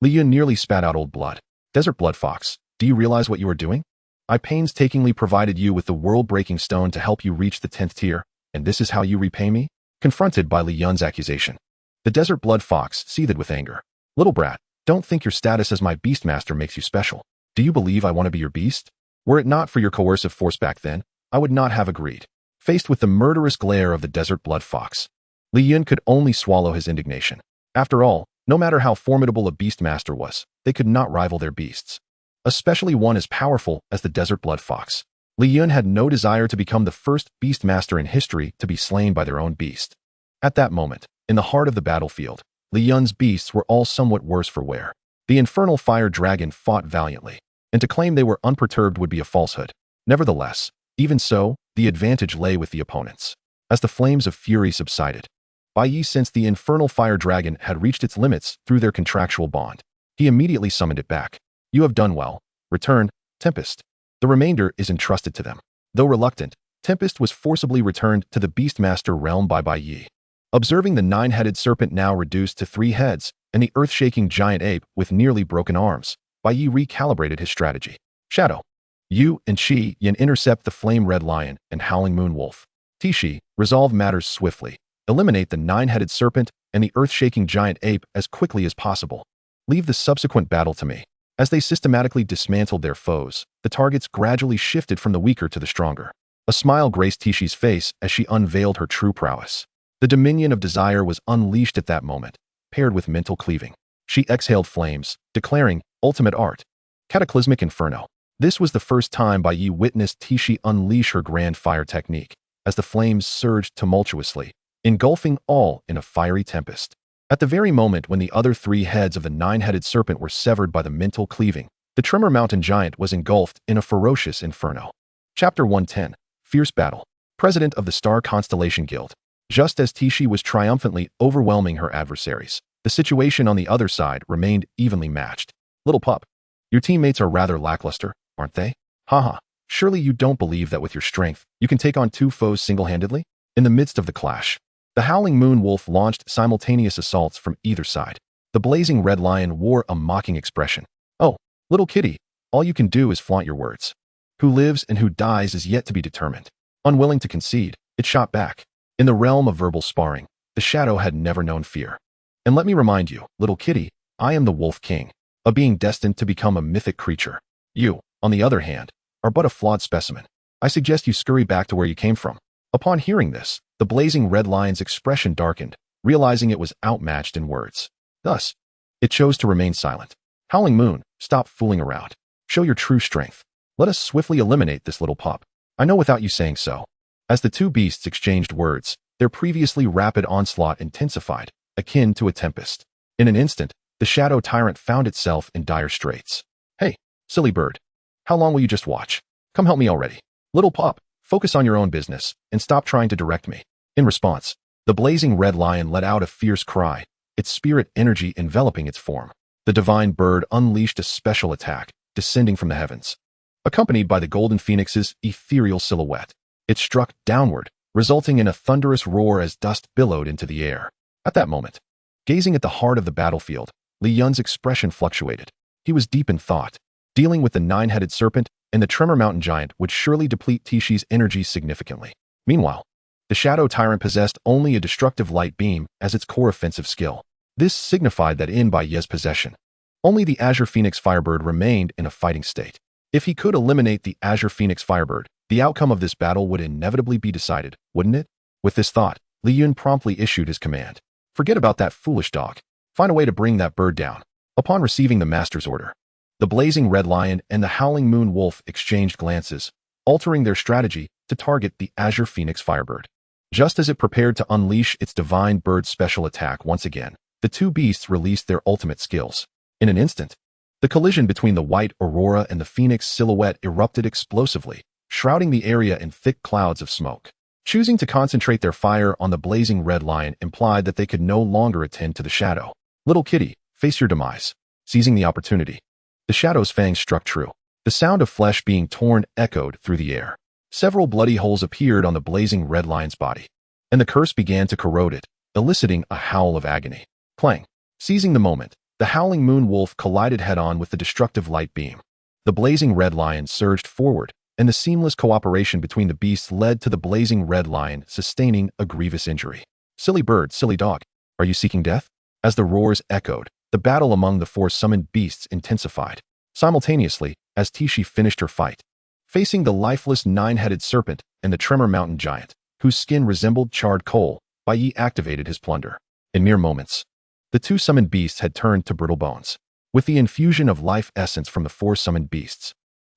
Li Yun nearly spat out old blood. Desert blood fox, do you realize what you are doing? I painstakingly provided you with the world-breaking stone to help you reach the 10th tier, and this is how you repay me? Confronted by Li Yun's accusation, the desert blood fox seethed with anger. Little brat, don't think your status as my Beastmaster makes you special. Do you believe I want to be your beast? Were it not for your coercive force back then, I would not have agreed. Faced with the murderous glare of the desert blood fox, Li Yun could only swallow his indignation. After all, no matter how formidable a Beastmaster was, they could not rival their beasts. Especially one as powerful as the desert blood fox. Li Yun had no desire to become the first Beastmaster in history to be slain by their own beast. At that moment, in the heart of the battlefield, Li Yun's beasts were all somewhat worse for wear. The infernal fire dragon fought valiantly, and to claim they were unperturbed would be a falsehood. Nevertheless, even so, the advantage lay with the opponents. As the flames of fury subsided, Bai Ye sensed the infernal fire dragon had reached its limits through their contractual bond. He immediately summoned it back. You have done well. Return, Tempest. The remainder is entrusted to them. Though reluctant, Tempest was forcibly returned to the Beastmaster realm by Bai Ye. Observing the 9-headed serpent now reduced to 3 heads and the earth-shaking giant ape with nearly broken arms, Bai Ye recalibrated his strategy. Shadow, you and Qi Yan intercept the flame red lion and howling moon wolf. Tishi, resolve matters swiftly. Eliminate the 9-headed serpent and the earth-shaking giant ape as quickly as possible. Leave the subsequent battle to me. As they systematically dismantled their foes, the targets gradually shifted from the weaker to the stronger. A smile graced Tishi's face as she unveiled her true prowess. The dominion of desire was unleashed at that moment, paired with mental cleaving. She exhaled flames, declaring, ultimate art. Cataclysmic inferno. This was the first time Bai Ye witnessed Tishi unleash her grand fire technique, as the flames surged tumultuously, engulfing all in a fiery tempest. At the very moment when the other 3 heads of the 9-headed serpent were severed by the mental cleaving, the Tremor Mountain Giant was engulfed in a ferocious inferno. Chapter 110. Fierce Battle. President of the Star Constellation Guild. Just as Tishi was triumphantly overwhelming her adversaries, the situation on the other side remained evenly matched. Little pup, your teammates are rather lackluster, aren't they? Haha, surely you don't believe that with your strength, you can take on 2 foes single-handedly? In the midst of the clash, the howling moon wolf launched simultaneous assaults from either side. The blazing red lion wore a mocking expression. Oh, little kitty, all you can do is flaunt your words. Who lives and who dies is yet to be determined. Unwilling to concede, it shot back. In the realm of verbal sparring, the shadow had never known fear. And let me remind you, little kitty, I am the Wolf King, a being destined to become a mythic creature. You, on the other hand, are but a flawed specimen. I suggest you scurry back to where you came from. Upon hearing this, the blazing red lion's expression darkened, realizing it was outmatched in words. Thus, it chose to remain silent. Howling Moon, stop fooling around. Show your true strength. Let us swiftly eliminate this little pup. I know without you saying so. As the 2 beasts exchanged words, their previously rapid onslaught intensified, akin to a tempest. In an instant, the shadow tyrant found itself in dire straits. Hey, silly bird. How long will you just watch? Come help me already. Little pup, focus on your own business, and stop trying to direct me. In response, the blazing red lion let out a fierce cry, its spirit energy enveloping its form. The divine bird unleashed a special attack, descending from the heavens. Accompanied by the golden phoenix's ethereal silhouette, it struck downward, resulting in a thunderous roar as dust billowed into the air. At that moment, gazing at the heart of the battlefield, Li Yun's expression fluctuated. He was deep in thought. Dealing with the nine-headed serpent and the tremor mountain giant would surely deplete Tishi's energy significantly. Meanwhile, the shadow tyrant possessed only a destructive light beam as its core offensive skill. This signified that in Bai Ye's possession, only the Azure Phoenix Firebird remained in a fighting state. If he could eliminate the Azure Phoenix Firebird, the outcome of this battle would inevitably be decided, wouldn't it? With this thought, Li Yun promptly issued his command. Forget about that foolish dog. Find a way to bring that bird down. Upon receiving the master's order, the blazing red lion and the howling moon wolf exchanged glances, altering their strategy to target the Azure Phoenix Firebird. Just as it prepared to unleash its divine bird special attack once again, the two beasts released their ultimate skills. In an instant, the collision between the white aurora and the phoenix silhouette erupted explosively, shrouding the area in thick clouds of smoke. Choosing to concentrate their fire on the blazing red lion implied that they could no longer attend to the shadow. Little kitty, face your demise. Seizing the opportunity, the shadow's fangs struck true. The sound of flesh being torn echoed through the air. Several bloody holes appeared on the blazing red lion's body, and the curse began to corrode it, eliciting a howl of agony. Clang. Seizing the moment, the howling moon wolf collided head-on with the destructive light beam. The blazing red lion surged forward, and the seamless cooperation between the beasts led to the blazing red lion sustaining a grievous injury. Silly bird, silly dog, are you seeking death? As the roars echoed, the battle among the four summoned beasts intensified. Simultaneously, as Tishi finished her fight, facing the lifeless nine-headed serpent and the tremor mountain giant, whose skin resembled charred coal, Bai Ye activated his plunder. In mere moments, the two summoned beasts had turned to brittle bones. With the infusion of life essence from the four summoned beasts,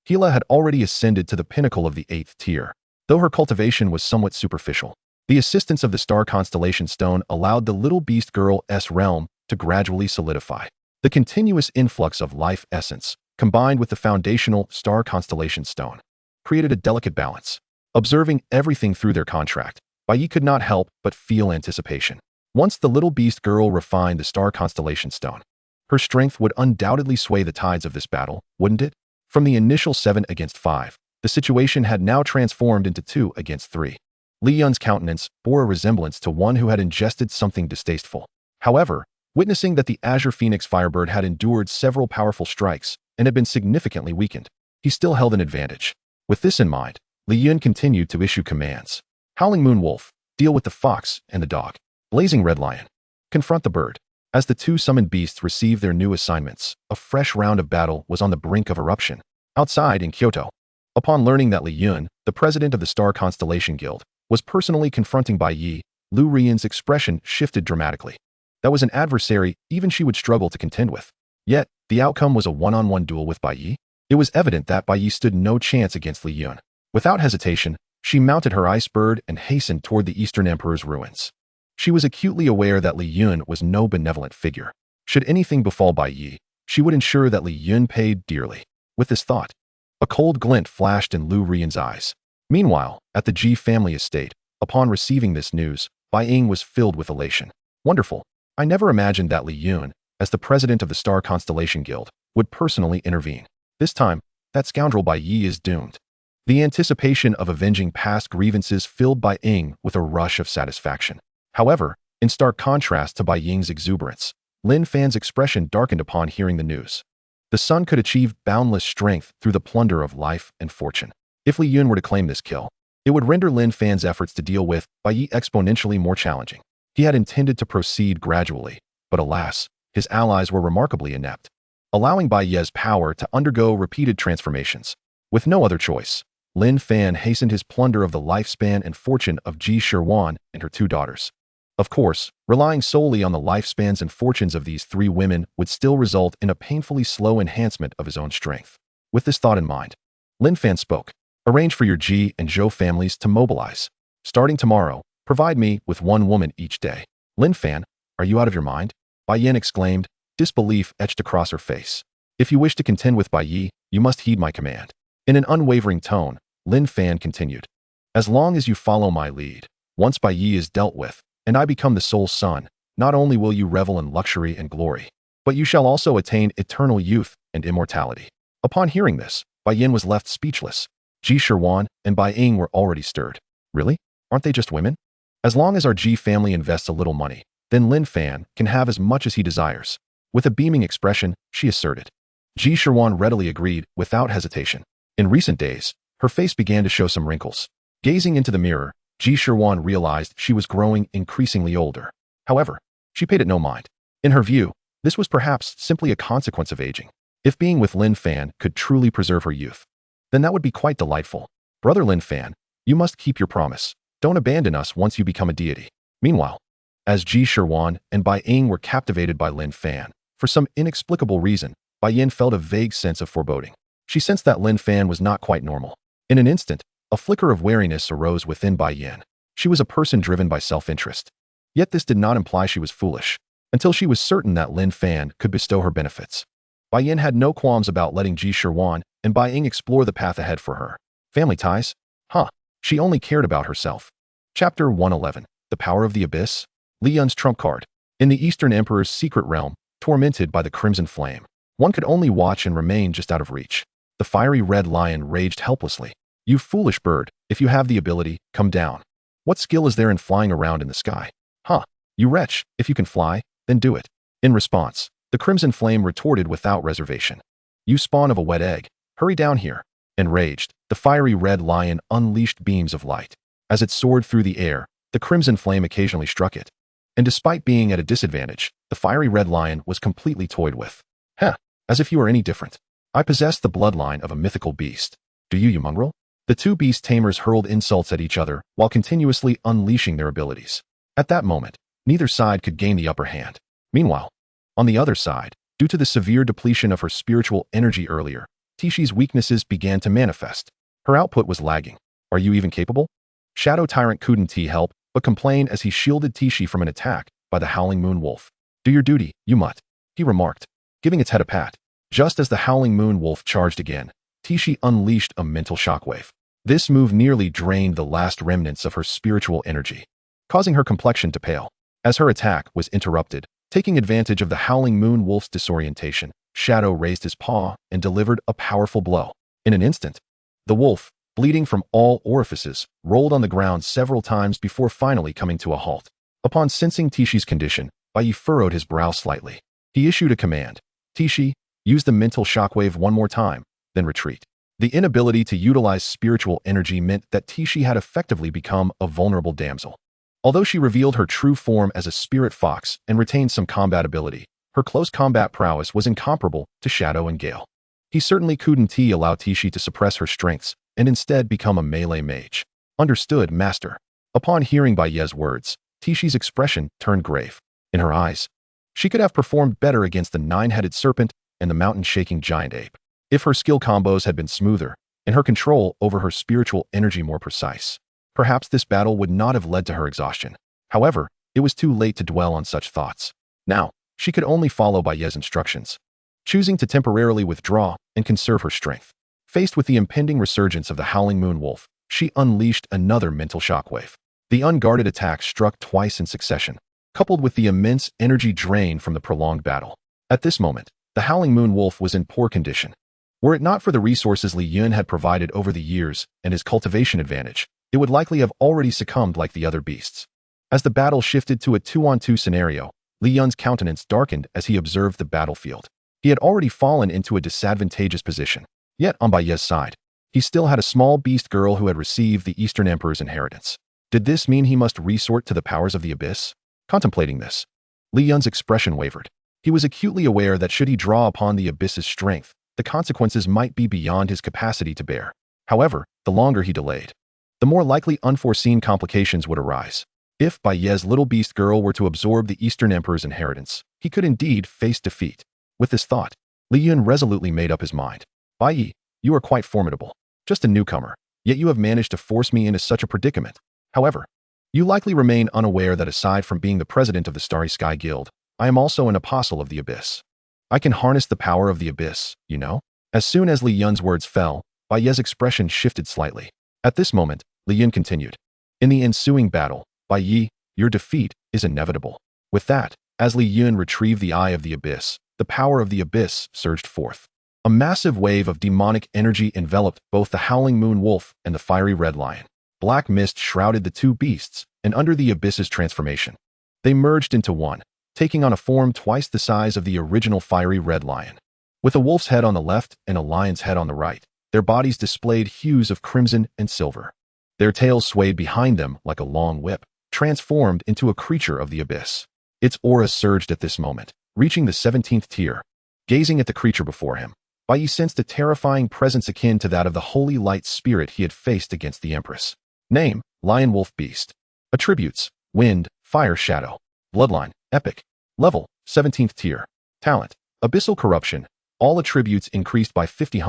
Gila had already ascended to the pinnacle of the 8th tier. Though her cultivation was somewhat superficial, the assistance of the star constellation stone allowed the little beast girl's realm to gradually solidify. The continuous influx of life essence, combined with the foundational star constellation stone, created a delicate balance. Observing everything through their contract, Bai Ye could not help but feel anticipation. Once the little beast girl refined the star constellation stone, her strength would undoubtedly sway the tides of this battle, wouldn't it? From the initial 7 against 5, the situation had now transformed into 2 against 3. Li Yun's countenance bore a resemblance to one who had ingested something distasteful. However, witnessing that the Azure Phoenix Firebird had endured several powerful strikes and had been significantly weakened, he still held an advantage. With this in mind, Li Yun continued to issue commands. Howling Moon Wolf, deal with the fox and the dog. Blazing Red Lion, confront the bird. As the two summoned beasts received their new assignments, a fresh round of battle was on the brink of eruption. Outside in Kyoto, upon learning that Li Yun, the president of the Star Constellation Guild, was personally confronting Bai Ye, Lu Rian's expression shifted dramatically. That was an adversary even she would struggle to contend with. Yet, the outcome was a one-on-one duel with Bai Ye. It was evident that Bai Ye stood no chance against Li Yun. Without hesitation, she mounted her ice bird and hastened toward the Eastern Emperor's ruins. She was acutely aware that Li Yun was no benevolent figure. Should anything befall Bai Ye, she would ensure that Li Yun paid dearly. With this thought, a cold glint flashed in Lu Rian's eyes. Meanwhile, at the Ji family estate, upon receiving this news, Bai Ying was filled with elation. Wonderful. I never imagined that Li Yun, as the president of the Star Constellation Guild, would personally intervene. This time, that scoundrel Bai Ye is doomed. The anticipation of avenging past grievances filled Bai Ying with a rush of satisfaction. However, in stark contrast to Bai Ying's exuberance, Lin Fan's expression darkened upon hearing the news. The son could achieve boundless strength through the plunder of life and fortune. If Li Yun were to claim this kill, it would render Lin Fan's efforts to deal with Bai Ye exponentially more challenging. He had intended to proceed gradually, but alas, his allies were remarkably inept, allowing Bai Ye's power to undergo repeated transformations. With no other choice, Lin Fan hastened his plunder of the lifespan and fortune of Ji Shirwan and her two daughters. Of course, relying solely on the lifespans and fortunes of these three women would still result in a painfully slow enhancement of his own strength. With this thought in mind, Lin Fan spoke. Arrange for your Ji and Zhou families to mobilize. Starting tomorrow, provide me with one woman each day. Lin Fan, are you out of your mind? Bai Yin exclaimed, disbelief etched across her face. If you wish to contend with Bai Yi, you must heed my command. In an unwavering tone, Lin Fan continued. As long as you follow my lead, once Bai Yi is dealt with, and I become the sole son, not only will you revel in luxury and glory, but you shall also attain eternal youth and immortality. Upon hearing this, Bai Yin was left speechless. Ji Shirwan and Bai Ying were already stirred. Really? Aren't they just women? As long as our Ji family invests a little money, then Lin Fan can have as much as he desires. With a beaming expression, she asserted. Ji Shirwan readily agreed without hesitation. In recent days, her face began to show some wrinkles. Gazing into the mirror, Ji Shirwan realized she was growing increasingly older. However, she paid it no mind. In her view, this was perhaps simply a consequence of aging. If being with Lin Fan could truly preserve her youth, then that would be quite delightful. Brother Lin Fan, you must keep your promise. Don't abandon us once you become a deity. Meanwhile, as Ji Shirwan and Bai Ying were captivated by Lin Fan, for some inexplicable reason, Bai Yin felt a vague sense of foreboding. She sensed that Lin Fan was not quite normal. In an instant, a flicker of wariness arose within Bai Yin. She was a person driven by self-interest. Yet this did not imply she was foolish, until she was certain that Lin Fan could bestow her benefits. Bai Yin had no qualms about letting Ji Shirwan and Bai Ying explore the path ahead for her. Family ties? Huh. She only cared about herself. Chapter 111. The Power of the Abyss? Li Yun's trump card. In the Eastern Emperor's secret realm, tormented by the Crimson Flame, one could only watch and remain just out of reach. The fiery red lion raged helplessly. You foolish bird, if you have the ability, come down. What skill is there in flying around in the sky? Huh. You wretch, if you can fly, then do it. In response, the Crimson Flame retorted without reservation. You spawn of a wet egg, hurry down here. Enraged, the fiery red lion unleashed beams of light. As it soared through the air, the Crimson Flame occasionally struck it. And despite being at a disadvantage, the fiery red lion was completely toyed with. Heh, as if you were any different. I possess the bloodline of a mythical beast. Do you mongrel? The two beast tamers hurled insults at each other while continuously unleashing their abilities. At that moment, neither side could gain the upper hand. Meanwhile, on the other side, due to the severe depletion of her spiritual energy earlier, Tishi's weaknesses began to manifest. Her output was lagging. Are you even capable? Shadow Tyrant couldn't help but complain as he shielded Tishi from an attack by the Howling Moon Wolf. Do your duty, you mutt, he remarked, giving its head a pat. Just as the Howling Moon Wolf charged again, Tishi unleashed a mental shockwave. This move nearly drained the last remnants of her spiritual energy, causing her complexion to pale. As her attack was interrupted, taking advantage of the Howling Moon Wolf's disorientation, Shadow raised his paw and delivered a powerful blow. In an instant, the wolf, bleeding from all orifices, rolled on the ground several times before finally coming to a halt. Upon sensing Tishi's condition, Bai Ye furrowed his brow slightly. He issued a command. Tishi, use the mental shockwave one more time, then retreat. The inability to utilize spiritual energy meant that Tishi had effectively become a vulnerable damsel. Although she revealed her true form as a spirit fox and retained some combat ability, her close combat prowess was incomparable to Shadow and Gale. He certainly couldn't allow Tishi to suppress her strengths and instead become a melee mage. Understood, master. Upon hearing Bai Ye's words, Tishi's expression turned grave. In her eyes, she could have performed better against the nine-headed serpent and the mountain-shaking giant ape, if her skill combos had been smoother and her control over her spiritual energy more precise. Perhaps this battle would not have led to her exhaustion. However, it was too late to dwell on such thoughts. Now, she could only follow Bai Ye's instructions, choosing to temporarily withdraw and conserve her strength. Faced with the impending resurgence of the Howling Moon Wolf, she unleashed another mental shockwave. The unguarded attack struck twice in succession, coupled with the immense energy drain from the prolonged battle. At this moment, the Howling Moon Wolf was in poor condition. Were it not for the resources Li Yun had provided over the years and his cultivation advantage, it would likely have already succumbed like the other beasts. As the battle shifted to a 2-on-2 scenario, Li Yun's countenance darkened as he observed the battlefield. He had already fallen into a disadvantageous position. Yet, on Bai Ye's side, he still had a small beast girl who had received the Eastern Emperor's inheritance. Did this mean he must resort to the powers of the abyss? Contemplating this, Li Yun's expression wavered. He was acutely aware that should he draw upon the abyss's strength, the consequences might be beyond his capacity to bear. However, the longer he delayed, the more likely unforeseen complications would arise. If Bai Ye's little beast girl were to absorb the Eastern Emperor's inheritance, he could indeed face defeat. With this thought, Li Yun resolutely made up his mind. Bai Ye, you are quite formidable. Just a newcomer, yet you have managed to force me into such a predicament. However, you likely remain unaware that aside from being the president of the Starry Sky Guild, I am also an apostle of the abyss. I can harness the power of the abyss, you know? As soon as Li Yun's words fell, Bai Ye's expression shifted slightly. At this moment, Li Yun continued. In the ensuing battle, Bai Ye, your defeat is inevitable. With that, as Li Yun retrieved the eye of the abyss, the power of the abyss surged forth. A massive wave of demonic energy enveloped both the howling moon wolf and the fiery red lion. Black mist shrouded the two beasts, and under the abyss's transformation, they merged into one, taking on a form twice the size of the original fiery red lion. With a wolf's head on the left and a lion's head on the right, their bodies displayed hues of crimson and silver. Their tails swayed behind them like a long whip, transformed into a creature of the abyss. Its aura surged at this moment, reaching the 17th tier. Gazing at the creature before him, Bai Ye sensed a terrifying presence akin to that of the holy light spirit he had faced against the Empress. Name: Lion Wolf Beast. Attributes: Wind, Fire, Shadow. Bloodline: Epic. Level: 17th tier. Talent: Abyssal Corruption. All attributes increased by 50.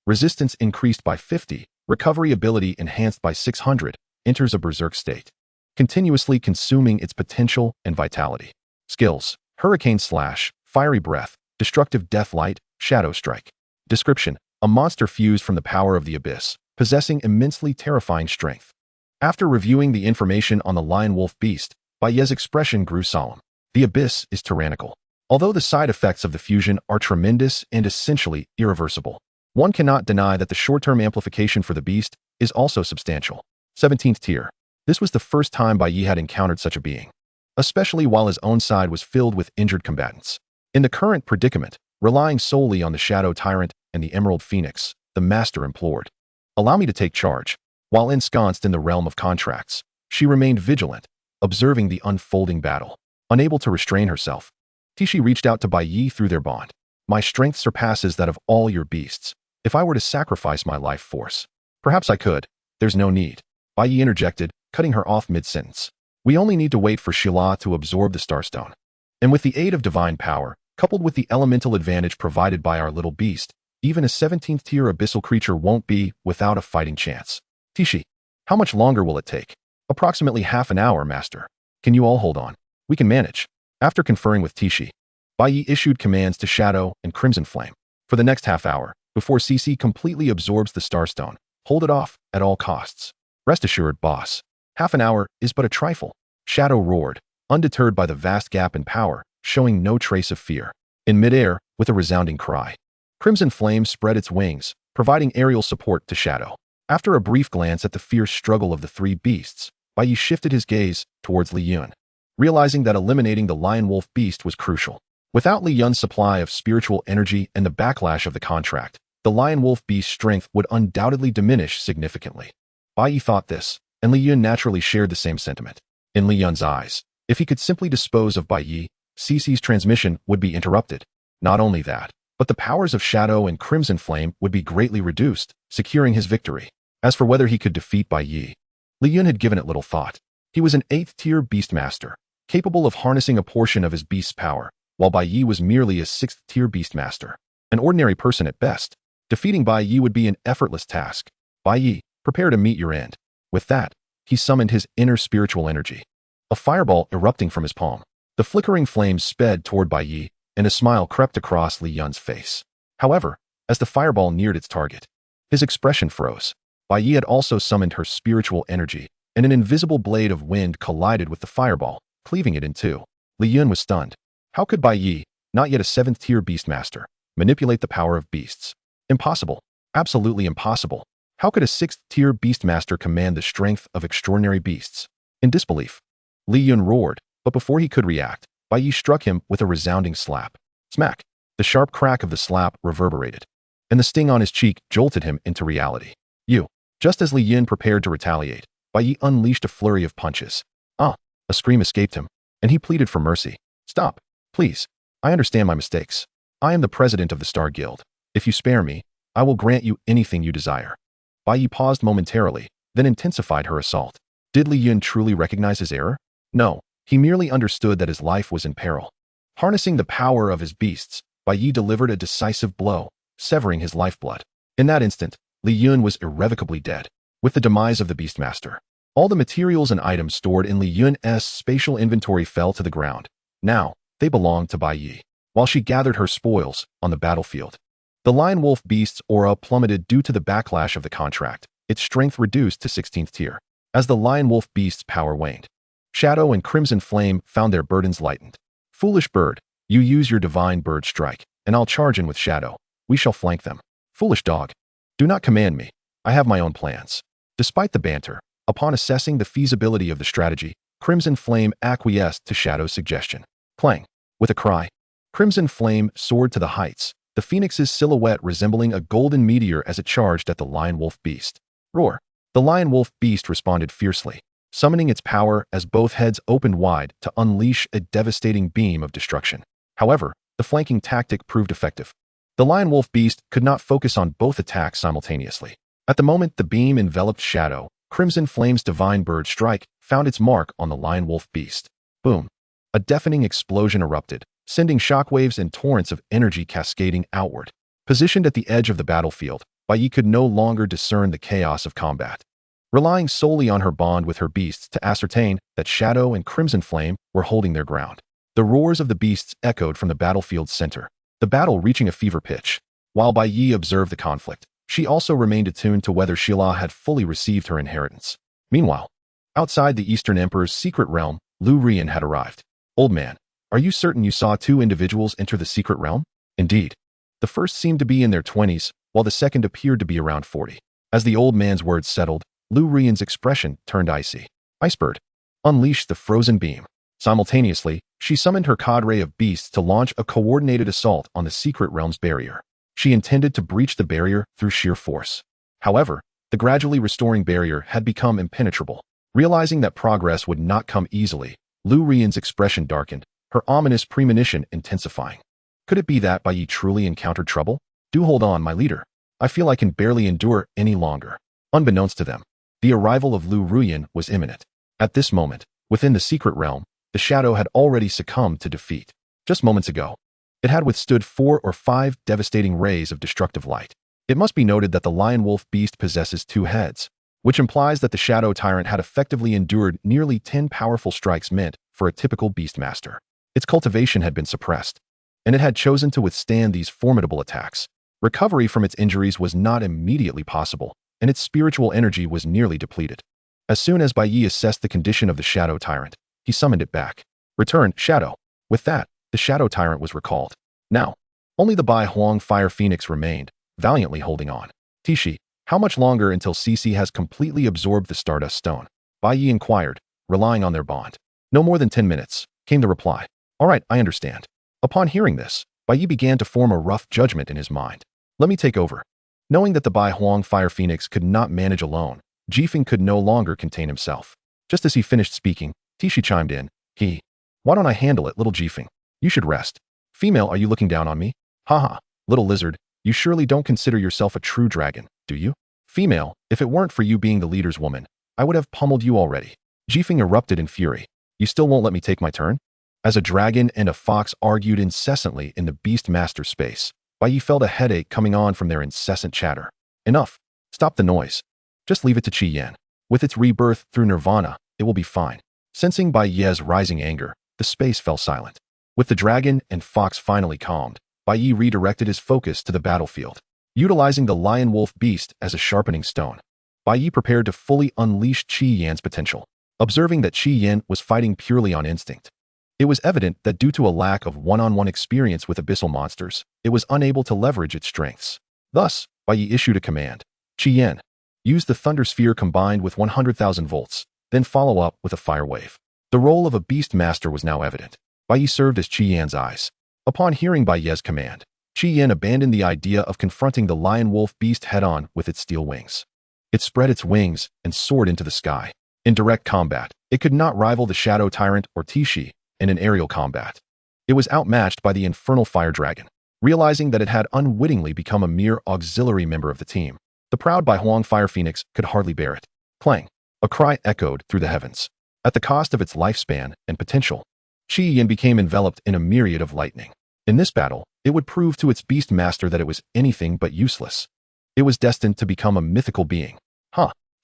Resistance increased by 50. Recovery ability enhanced by 600. Enters a berserk state, continuously consuming its potential and vitality. Skills: Hurricane Slash, Fiery Breath, Destructive Death Light, Shadow Strike. Description: a monster fused from the power of the abyss, possessing immensely terrifying strength. After reviewing the information on the Lion Wolf Beast, Bai Ye's expression grew solemn. The abyss is tyrannical. Although the side effects of the fusion are tremendous and essentially irreversible, one cannot deny that the short-term amplification for the beast is also substantial. 17th tier. This was the first time Bai Ye had encountered such a being, especially while his own side was filled with injured combatants. In the current predicament, relying solely on the Shadow Tyrant and the Emerald Phoenix, the Master implored, "Allow me to take charge." While ensconced in the realm of contracts, she remained vigilant, observing the unfolding battle. Unable to restrain herself, Tishi reached out to Bai Ye through their bond. "My strength surpasses that of all your beasts. If I were to sacrifice my life force, perhaps I could. There's no need." Bai Ye interjected, cutting her off mid-sentence. "We only need to wait for Shila to absorb the Starstone. And with the aid of divine power, coupled with the elemental advantage provided by our little beast, even a 17th tier abyssal creature won't be without a fighting chance." "Tishi, how much longer will it take?" "Approximately half an hour, Master. Can you all hold on? We can manage." After conferring with Tishi, Bai Ye issued commands to Shadow and Crimson Flame. "For the next half hour, before CC completely absorbs the Starstone, hold it off at all costs." "Rest assured, boss. Half an hour is but a trifle." Shadow roared, undeterred by the vast gap in power, showing no trace of fear. In midair, with a resounding cry, Crimson Flame spread its wings, providing aerial support to Shadow. After a brief glance at the fierce struggle of the three beasts, Bai Ye shifted his gaze towards Li Yun, realizing that eliminating the Lion Wolf Beast was crucial. Without Li Yun's supply of spiritual energy and the backlash of the contract, the Lion Wolf Beast's strength would undoubtedly diminish significantly. Bai Ye thought this, and Li Yun naturally shared the same sentiment. In Li Yun's eyes, if he could simply dispose of Bai Ye, CC's transmission would be interrupted. Not only that, but the powers of Shadow and Crimson Flame would be greatly reduced, securing his victory. As for whether he could defeat Bai Ye, Li Yun had given it little thought. He was an 8th-tier Beastmaster, capable of harnessing a portion of his beast's power, while Bai Ye was merely a 6th-tier Beastmaster, an ordinary person at best. Defeating Bai Ye would be an effortless task. "Bai Ye, prepare to meet your end." With that, he summoned his inner spiritual energy, a fireball erupting from his palm. The flickering flames sped toward Bai Ye, and a smile crept across Li Yun's face. However, as the fireball neared its target, his expression froze. Bai Ye had also summoned her spiritual energy, and an invisible blade of wind collided with the fireball, cleaving it in two. Li Yun was stunned. How could Bai Ye, not yet a 7th-tier Beastmaster, manipulate the power of beasts? Impossible. Absolutely impossible. How could a 6th-tier Beastmaster command the strength of extraordinary beasts? In disbelief, Li Yun roared, but before he could react, Bai Ye struck him with a resounding slap. Smack! The sharp crack of the slap reverberated, and the sting on his cheek jolted him into reality. "You!" Just as Li Yun prepared to retaliate, Bai Ye unleashed a flurry of punches. "Ah!" A scream escaped him, and he pleaded for mercy. "Stop, please. I understand my mistakes. I am the president of the Star Guild. If you spare me, I will grant you anything you desire." Bai Ye paused momentarily, then intensified her assault. Did Li Yun truly recognize his error? No, he merely understood that his life was in peril. Harnessing the power of his beasts, Bai Ye delivered a decisive blow, severing his lifeblood. In that instant, Li Yun was irrevocably dead. With the demise of the Beastmaster, all the materials and items stored in Li Yun's spatial inventory fell to the ground. Now, they belonged to Bai Ye, while she gathered her spoils on the battlefield. The Lion Wolf Beast's aura plummeted due to the backlash of the contract, its strength reduced to 16th tier. As the Lion Wolf Beast's power waned, Shadow and Crimson Flame found their burdens lightened. "Foolish bird, You use your divine bird strike, and I'll charge in with shadow. We shall flank them. Foolish dog. Do not command me. I have my own plans. Despite the banter, upon assessing the feasibility of the strategy, Crimson Flame acquiesced to Shadow's suggestion. Clang. With a cry, Crimson Flame soared to the heights, the phoenix's silhouette resembling a golden meteor as it charged at the lion-wolf beast. Roar. The lion-wolf beast responded fiercely, summoning its power as both heads opened wide to unleash a devastating beam of destruction. However, the flanking tactic proved effective. The lion-wolf beast could not focus on both attacks simultaneously. At the moment the beam enveloped Shadow, Crimson Flame's divine bird strike found its mark on the lion-wolf beast. Boom. A deafening explosion erupted, sending shockwaves and torrents of energy cascading outward. Positioned at the edge of the battlefield, Bai Ye could no longer discern the chaos of combat. Relying solely on her bond with her beasts to ascertain that Shadow and Crimson Flame were holding their ground. The roars of the beasts echoed from the battlefield's center, the battle reaching a fever pitch. While Bai Ye observed the conflict, she also remained attuned to whether Shila had fully received her inheritance. Meanwhile, outside the Eastern Emperor's secret realm, Lu Rian had arrived. Old man, are you certain you saw two individuals enter the secret realm? Indeed. The first seemed to be in their 20s, while the second appeared to be around 40. As the old man's words settled, Lu Rian's expression turned icy. Icebird unleashed the frozen beam. Simultaneously, she summoned her cadre of beasts to launch a coordinated assault on the secret realm's barrier. She intended to breach the barrier through sheer force. However, the gradually restoring barrier had become impenetrable. Realizing that progress would not come easily, Lu Rian's expression darkened, her ominous premonition intensifying. Could it be that Bai Ye truly encountered trouble? Do hold on, my leader. I feel I can barely endure any longer. Unbeknownst to them, the arrival of Lu Rian was imminent. At this moment, within the secret realm, the Shadow had already succumbed to defeat. Just moments ago, it had withstood 4 or 5 devastating rays of destructive light. It must be noted that the lion-wolf beast possesses 2 heads, which implies that the Shadow Tyrant had effectively endured nearly 10 powerful strikes meant for a typical beastmaster. Its cultivation had been suppressed, and it had chosen to withstand these formidable attacks. Recovery from its injuries was not immediately possible, and its spiritual energy was nearly depleted. As soon as Bai Ye assessed the condition of the Shadow Tyrant, he summoned it back. Return, Shadow. With that, the Shadow Tyrant was recalled. Now, only the Bai Huang Fire Phoenix remained, valiantly holding on. Tishi, how much longer until Cici has completely absorbed the Stardust Stone? Bai Ye inquired, relying on their bond. No more than 10 minutes, came the reply. All right, I understand. Upon hearing this, Bai Ye began to form a rough judgment in his mind. Let me take over. Knowing that the Bai Huang Fire Phoenix could not manage alone, Jifeng could no longer contain himself. Just as he finished speaking, Tishi chimed in. Why don't I handle it, little Jifeng? You should rest. Female, are you looking down on me? Haha, little lizard, you surely don't consider yourself a true dragon, do you? Female, if it weren't for you being the leader's woman, I would have pummeled you already. Jifeng erupted in fury. You still won't let me take my turn? As a dragon and a fox argued incessantly in the Beastmaster space, Bai Ye felt a headache coming on from their incessant chatter. Enough. Stop the noise. Just leave it to Qi Yan. With its rebirth through nirvana, it will be fine. Sensing Bai Ye's rising anger, the space fell silent. With the dragon and fox finally calmed, Bai Ye redirected his focus to the battlefield. Utilizing the lion-wolf beast as a sharpening stone, Bai Ye prepared to fully unleash Qi Yan's potential. Observing that Qi Yan was fighting purely on instinct, it was evident that due to a lack of one-on-one experience with abyssal monsters, it was unable to leverage its strengths. Thus, Bai Ye issued a command. Qi Yan, use the thunder sphere combined with 100,000 volts, then follow up with a fire wave. The role of a beast master was now evident. Bai Ye served as Qi Yan's eyes. Upon hearing Bai Ye's command, Qi Yan abandoned the idea of confronting the lion-wolf beast head-on with its steel wings. It spread its wings and soared into the sky. In direct combat, it could not rival the Shadow Tyrant or Tishi in an aerial combat. It was outmatched by the infernal fire dragon. Realizing that it had unwittingly become a mere auxiliary member of the team, the proud Bai Huang Fire Phoenix could hardly bear it. Clang! A cry echoed through the heavens. At the cost of its lifespan and potential, Qi Yan became enveloped in a myriad of lightning. In this battle, it would prove to its beast master that it was anything but useless. It was destined to become a mythical being.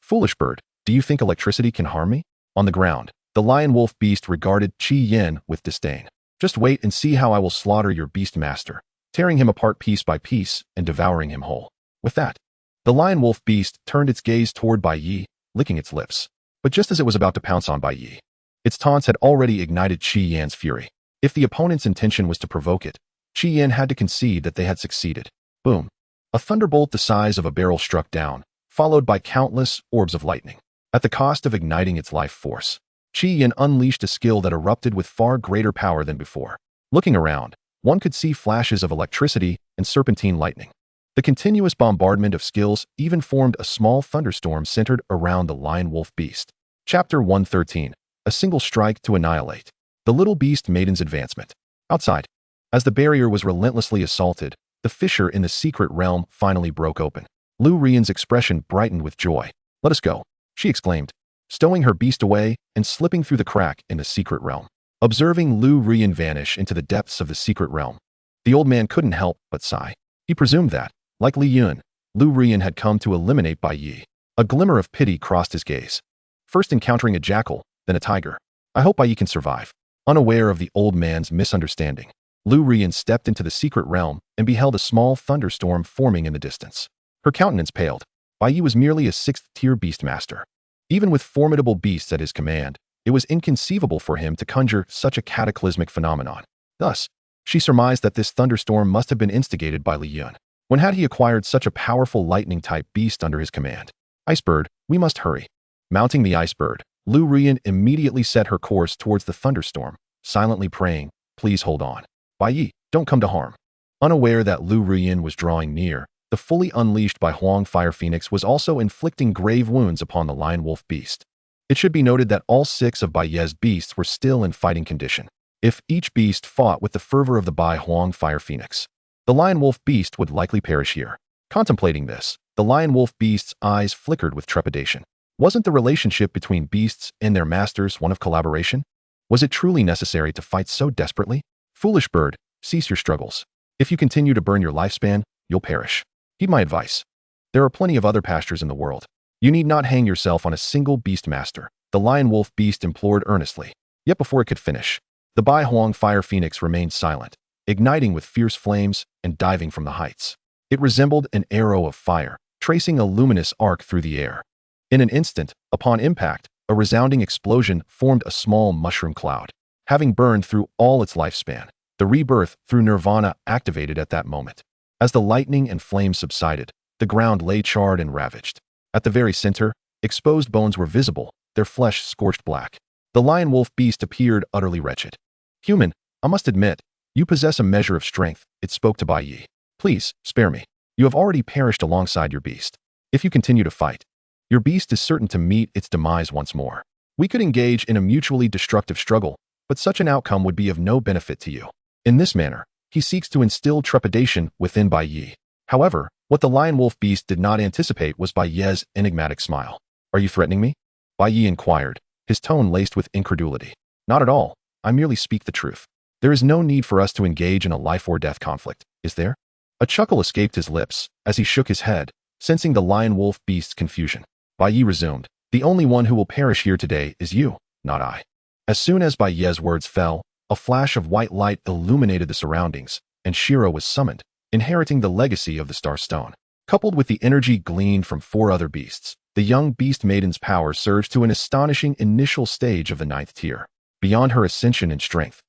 Foolish bird, do you think electricity can harm me? On the ground, the lion-wolf beast regarded Qi Yan with disdain. Just wait and see how I will slaughter your beast master, tearing him apart piece by piece and devouring him whole. With that, the lion-wolf beast turned its gaze toward Bai Ye, licking its lips. But just as it was about to pounce on Bai Ye, its taunts had already ignited Qi Yan's fury. If the opponent's intention was to provoke it, Qi Yin had to concede that they had succeeded. Boom. A thunderbolt the size of a barrel struck down, followed by countless orbs of lightning. At the cost of igniting its life force, Qi Yin unleashed a skill that erupted with far greater power than before. Looking around, one could see flashes of electricity and serpentine lightning. The continuous bombardment of skills even formed a small thunderstorm centered around the lion wolf beast. Chapter 113. A single strike to annihilate. The little beast maiden's advancement. Outside, as the barrier was relentlessly assaulted, the fissure in the secret realm finally broke open. Lu Rian's expression brightened with joy. "Let us go," she exclaimed, stowing her beast away and slipping through the crack in the secret realm. Observing Lu Rian vanish into the depths of the secret realm, the old man couldn't help but sigh. He presumed that, like Li Yun, Lu Rian had come to eliminate Bai Ye. A glimmer of pity crossed his gaze. First encountering a jackal, then a tiger. I hope Bai Ye can survive. Unaware of the old man's misunderstanding, Lu Rian stepped into the secret realm and beheld a small thunderstorm forming in the distance. Her countenance paled. Bai Ye was merely a 6th-tier beastmaster. Even with formidable beasts at his command, it was inconceivable for him to conjure such a cataclysmic phenomenon. Thus, she surmised that this thunderstorm must have been instigated by Li Yun. When had he acquired such a powerful lightning-type beast under his command? Icebird, we must hurry. Mounting the Icebird, Lu Rian immediately set her course towards the thunderstorm, silently praying, "Please hold on. Bai Ye, don't come to harm." Unaware that Lu Rian was drawing near, the fully unleashed by Huang Fire Phoenix was also inflicting grave wounds upon the lion wolf beast. It should be noted that all 6 of Bai Ye's beasts were still in fighting condition. If each beast fought with the fervor of the Bai Huang Fire Phoenix, the lion wolf beast would likely perish here. Contemplating this, the lion wolf beast's eyes flickered with trepidation. Wasn't the relationship between beasts and their masters one of collaboration? Was it truly necessary to fight so desperately? Foolish bird, cease your struggles. If you continue to burn your lifespan, you'll perish. Heed my advice. There are plenty of other pastures in the world. You need not hang yourself on a single beast master, the lion wolf beast implored earnestly. Yet before it could finish, the Bai Huang Fire Phoenix remained silent, igniting with fierce flames and diving from the heights. It resembled an arrow of fire, tracing a luminous arc through the air. In an instant, upon impact, a resounding explosion formed a small mushroom cloud. Having burned through all its lifespan, the rebirth through nirvana activated at that moment. As the lightning and flames subsided, the ground lay charred and ravaged. At the very center, exposed bones were visible, their flesh scorched black. The lion wolf beast appeared utterly wretched. "Human, I must admit, you possess a measure of strength," it spoke to Bai Ye. "Please, spare me. You have already perished alongside your beast. If you continue to fight, your beast is certain to meet its demise once more. We could engage in a mutually destructive struggle, but such an outcome would be of no benefit to you." In this manner, he seeks to instill trepidation within Bai Ye. However, what the lion wolf beast did not anticipate was Bai Ye's enigmatic smile. "Are you threatening me?" Bai Ye inquired, his tone laced with incredulity. "Not at all. I merely speak the truth. There is no need for us to engage in a life-or-death conflict, is there?" A chuckle escaped his lips as he shook his head, sensing the lion wolf beast's confusion. Bai Ye resumed, "The only one who will perish here today is you, not I." As soon as Bai Ye's words fell, a flash of white light illuminated the surroundings, and Shira was summoned, inheriting the legacy of the Star Stone. Coupled with the energy gleaned from 4 other beasts, the young beast maiden's power surged to an astonishing initial stage of the 9th tier. Beyond her ascension in strength,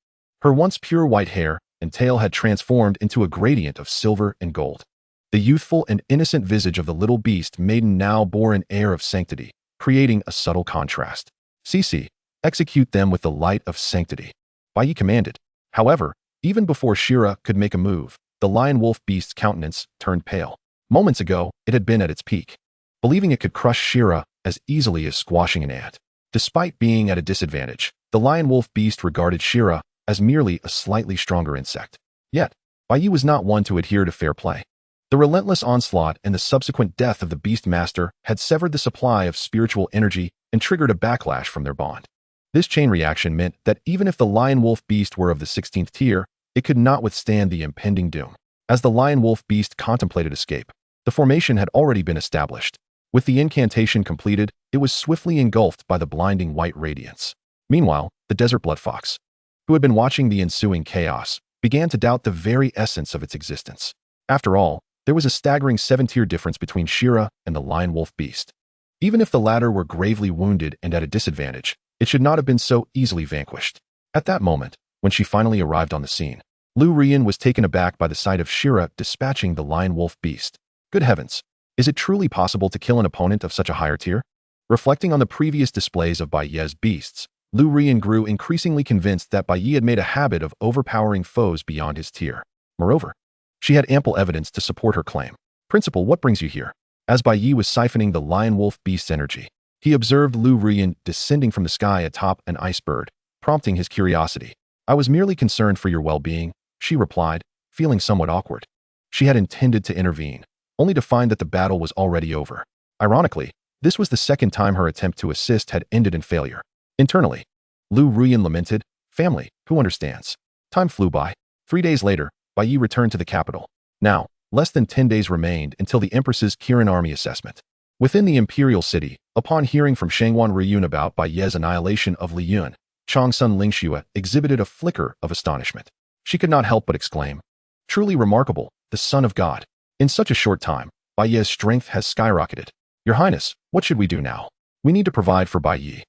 her once pure white hair and tail had transformed into a gradient of silver and gold. The youthful and innocent visage of the little beast maiden now bore an air of sanctity, creating a subtle contrast. "Cece, execute them with the light of sanctity," Bai Ye commanded. However, even before Shira could make a move, the lion wolf beast's countenance turned pale. Moments ago, it had been at its peak, believing it could crush Shira as easily as squashing an ant. Despite being at a disadvantage, the lion wolf beast regarded Shira as merely a slightly stronger insect. Yet, Bai Ye was not one to adhere to fair play. The relentless onslaught and the subsequent death of the beast master had severed the supply of spiritual energy and triggered a backlash from their bond. This chain reaction meant that even if the lion wolf beast were of the 16th tier, it could not withstand the impending doom. As the lion wolf beast contemplated escape, the formation had already been established. With the incantation completed, it was swiftly engulfed by the blinding white radiance. Meanwhile, the desert blood fox, who had been watching the ensuing chaos, began to doubt the very essence of its existence. After all, there was a staggering 7-tier difference between Shira and the lion wolf beast. Even if the latter were gravely wounded and at a disadvantage, it should not have been so easily vanquished. At that moment, When she finally arrived on the scene, Lu Rian was taken aback by the sight of Shira dispatching the lion-wolf beast. Good heavens! Is it truly possible to kill an opponent of such a higher tier? Reflecting on the previous displays of Bai Ye's beasts, Lu Rian grew increasingly convinced that Bai Ye had made a habit of overpowering foes beyond his tier. Moreover, she had ample evidence to support her claim. Principal, what brings you here? As Bai Ye was siphoning the lion-wolf beast's energy, he observed Lu Rian descending from the sky atop an ice bird, prompting his curiosity. I was merely concerned for your well-being, she replied, feeling somewhat awkward. She had intended to intervene, only to find that the battle was already over. Ironically, this was the second time her attempt to assist had ended in failure. Internally, Lu Rian lamented, family, who understands? Time flew by. 3 days later, Bai Ye returned to the capital. Now, less than 10 days remained until the Empress's Kirin army assessment. Within the imperial city, upon hearing from Shangwan Riyun about Bai Ye's annihilation of Li Yun, Changsun Lingxue exhibited a flicker of astonishment. She could not help but exclaim, truly remarkable, the son of God. In such a short time, Bai Ye's strength has skyrocketed. Your Highness, what should we do now? We need to provide for Bai Ye.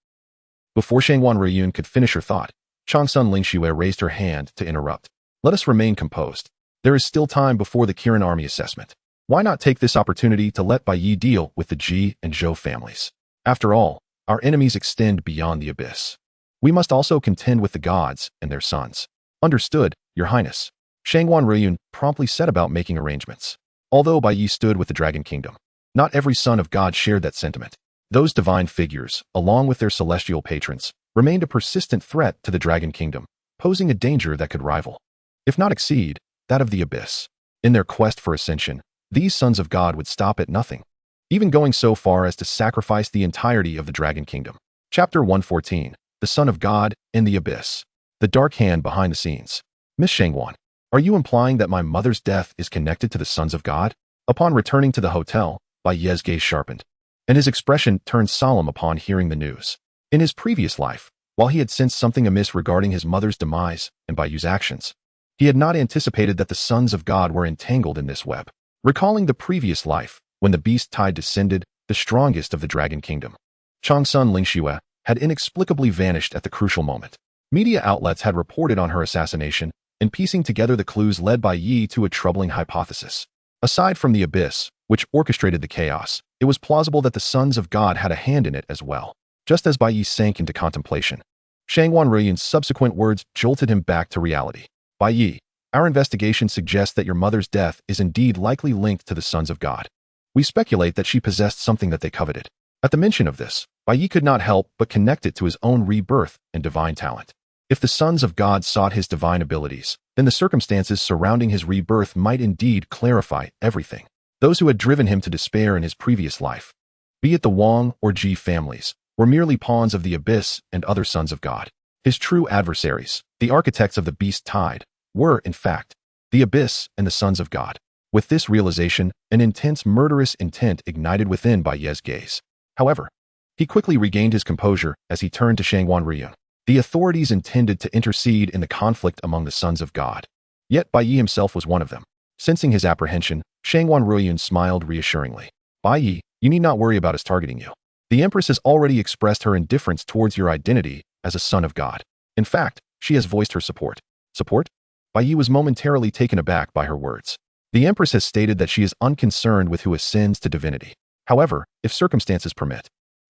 Before Shangwan Riyun could finish her thought, Changsun Lingxue raised her hand to interrupt. Let us remain composed. There is still time before the Kirin army assessment. Why not take this opportunity to let Bai Ye deal with the Ji and Zhou families? After all, our enemies extend beyond the abyss. We must also contend with the gods and their sons. Understood, Your Highness. Shangwan Riyun promptly set about making arrangements. Although Bai Ye stood with the Dragon Kingdom, not every son of God shared that sentiment. Those divine figures, along with their celestial patrons, remained a persistent threat to the Dragon Kingdom, posing a danger that could rival, if not exceed, that of the abyss. In their quest for ascension, these sons of God would stop at nothing, even going so far as to sacrifice the entirety of the Dragon Kingdom. Chapter 114, The Son of God in the Abyss. The Dark Hand Behind the Scenes. Miss Shangwan, are you implying that my mother's death is connected to the sons of God? Upon returning to the hotel, Bai Ye's gaze sharpened, and his expression turned solemn upon hearing the news. In his previous life, while he had sensed something amiss regarding his mother's demise and Bai Yu's actions, he had not anticipated that the sons of God were entangled in this web. Recalling the previous life, when the beast tide descended, the strongest of the Dragon Kingdom, Changsun Lingxue, had inexplicably vanished at the crucial moment. Media outlets had reported on her assassination, and piecing together the clues led Bai Ye to a troubling hypothesis. Aside from the abyss, which orchestrated the chaos, it was plausible that the sons of God had a hand in it as well. Just as Bai Ye sank into contemplation, Shangwan Riyun's subsequent words jolted him back to reality. Bai Ye, our investigation suggests that your mother's death is indeed likely linked to the sons of God. We speculate that she possessed something that they coveted. At the mention of this, Bai Ye could not help but connect it to his own rebirth and divine talent. If the sons of God sought his divine abilities, then the circumstances surrounding his rebirth might indeed clarify everything. Those who had driven him to despair in his previous life, be it the Wang or Ji families, were merely pawns of the abyss and other sons of God. His true adversaries, the architects of the beast tide, were, in fact, the abyss and the sons of God. With this realization, an intense murderous intent ignited within Bai Ye's gaze. However, he quickly regained his composure as he turned to Shangwan Riyun. The authorities intended to intercede in the conflict among the sons of God. Yet Bai Ye himself was one of them. Sensing his apprehension, Shangwan Riyun smiled reassuringly. Bai Ye, you need not worry about us targeting you. The Empress has already expressed her indifference towards your identity as a son of God. In fact, she has voiced her support. Support? Bai Ye was momentarily taken aback by her words. The Empress has stated that she is unconcerned with who ascends to divinity. However, if circumstances permit,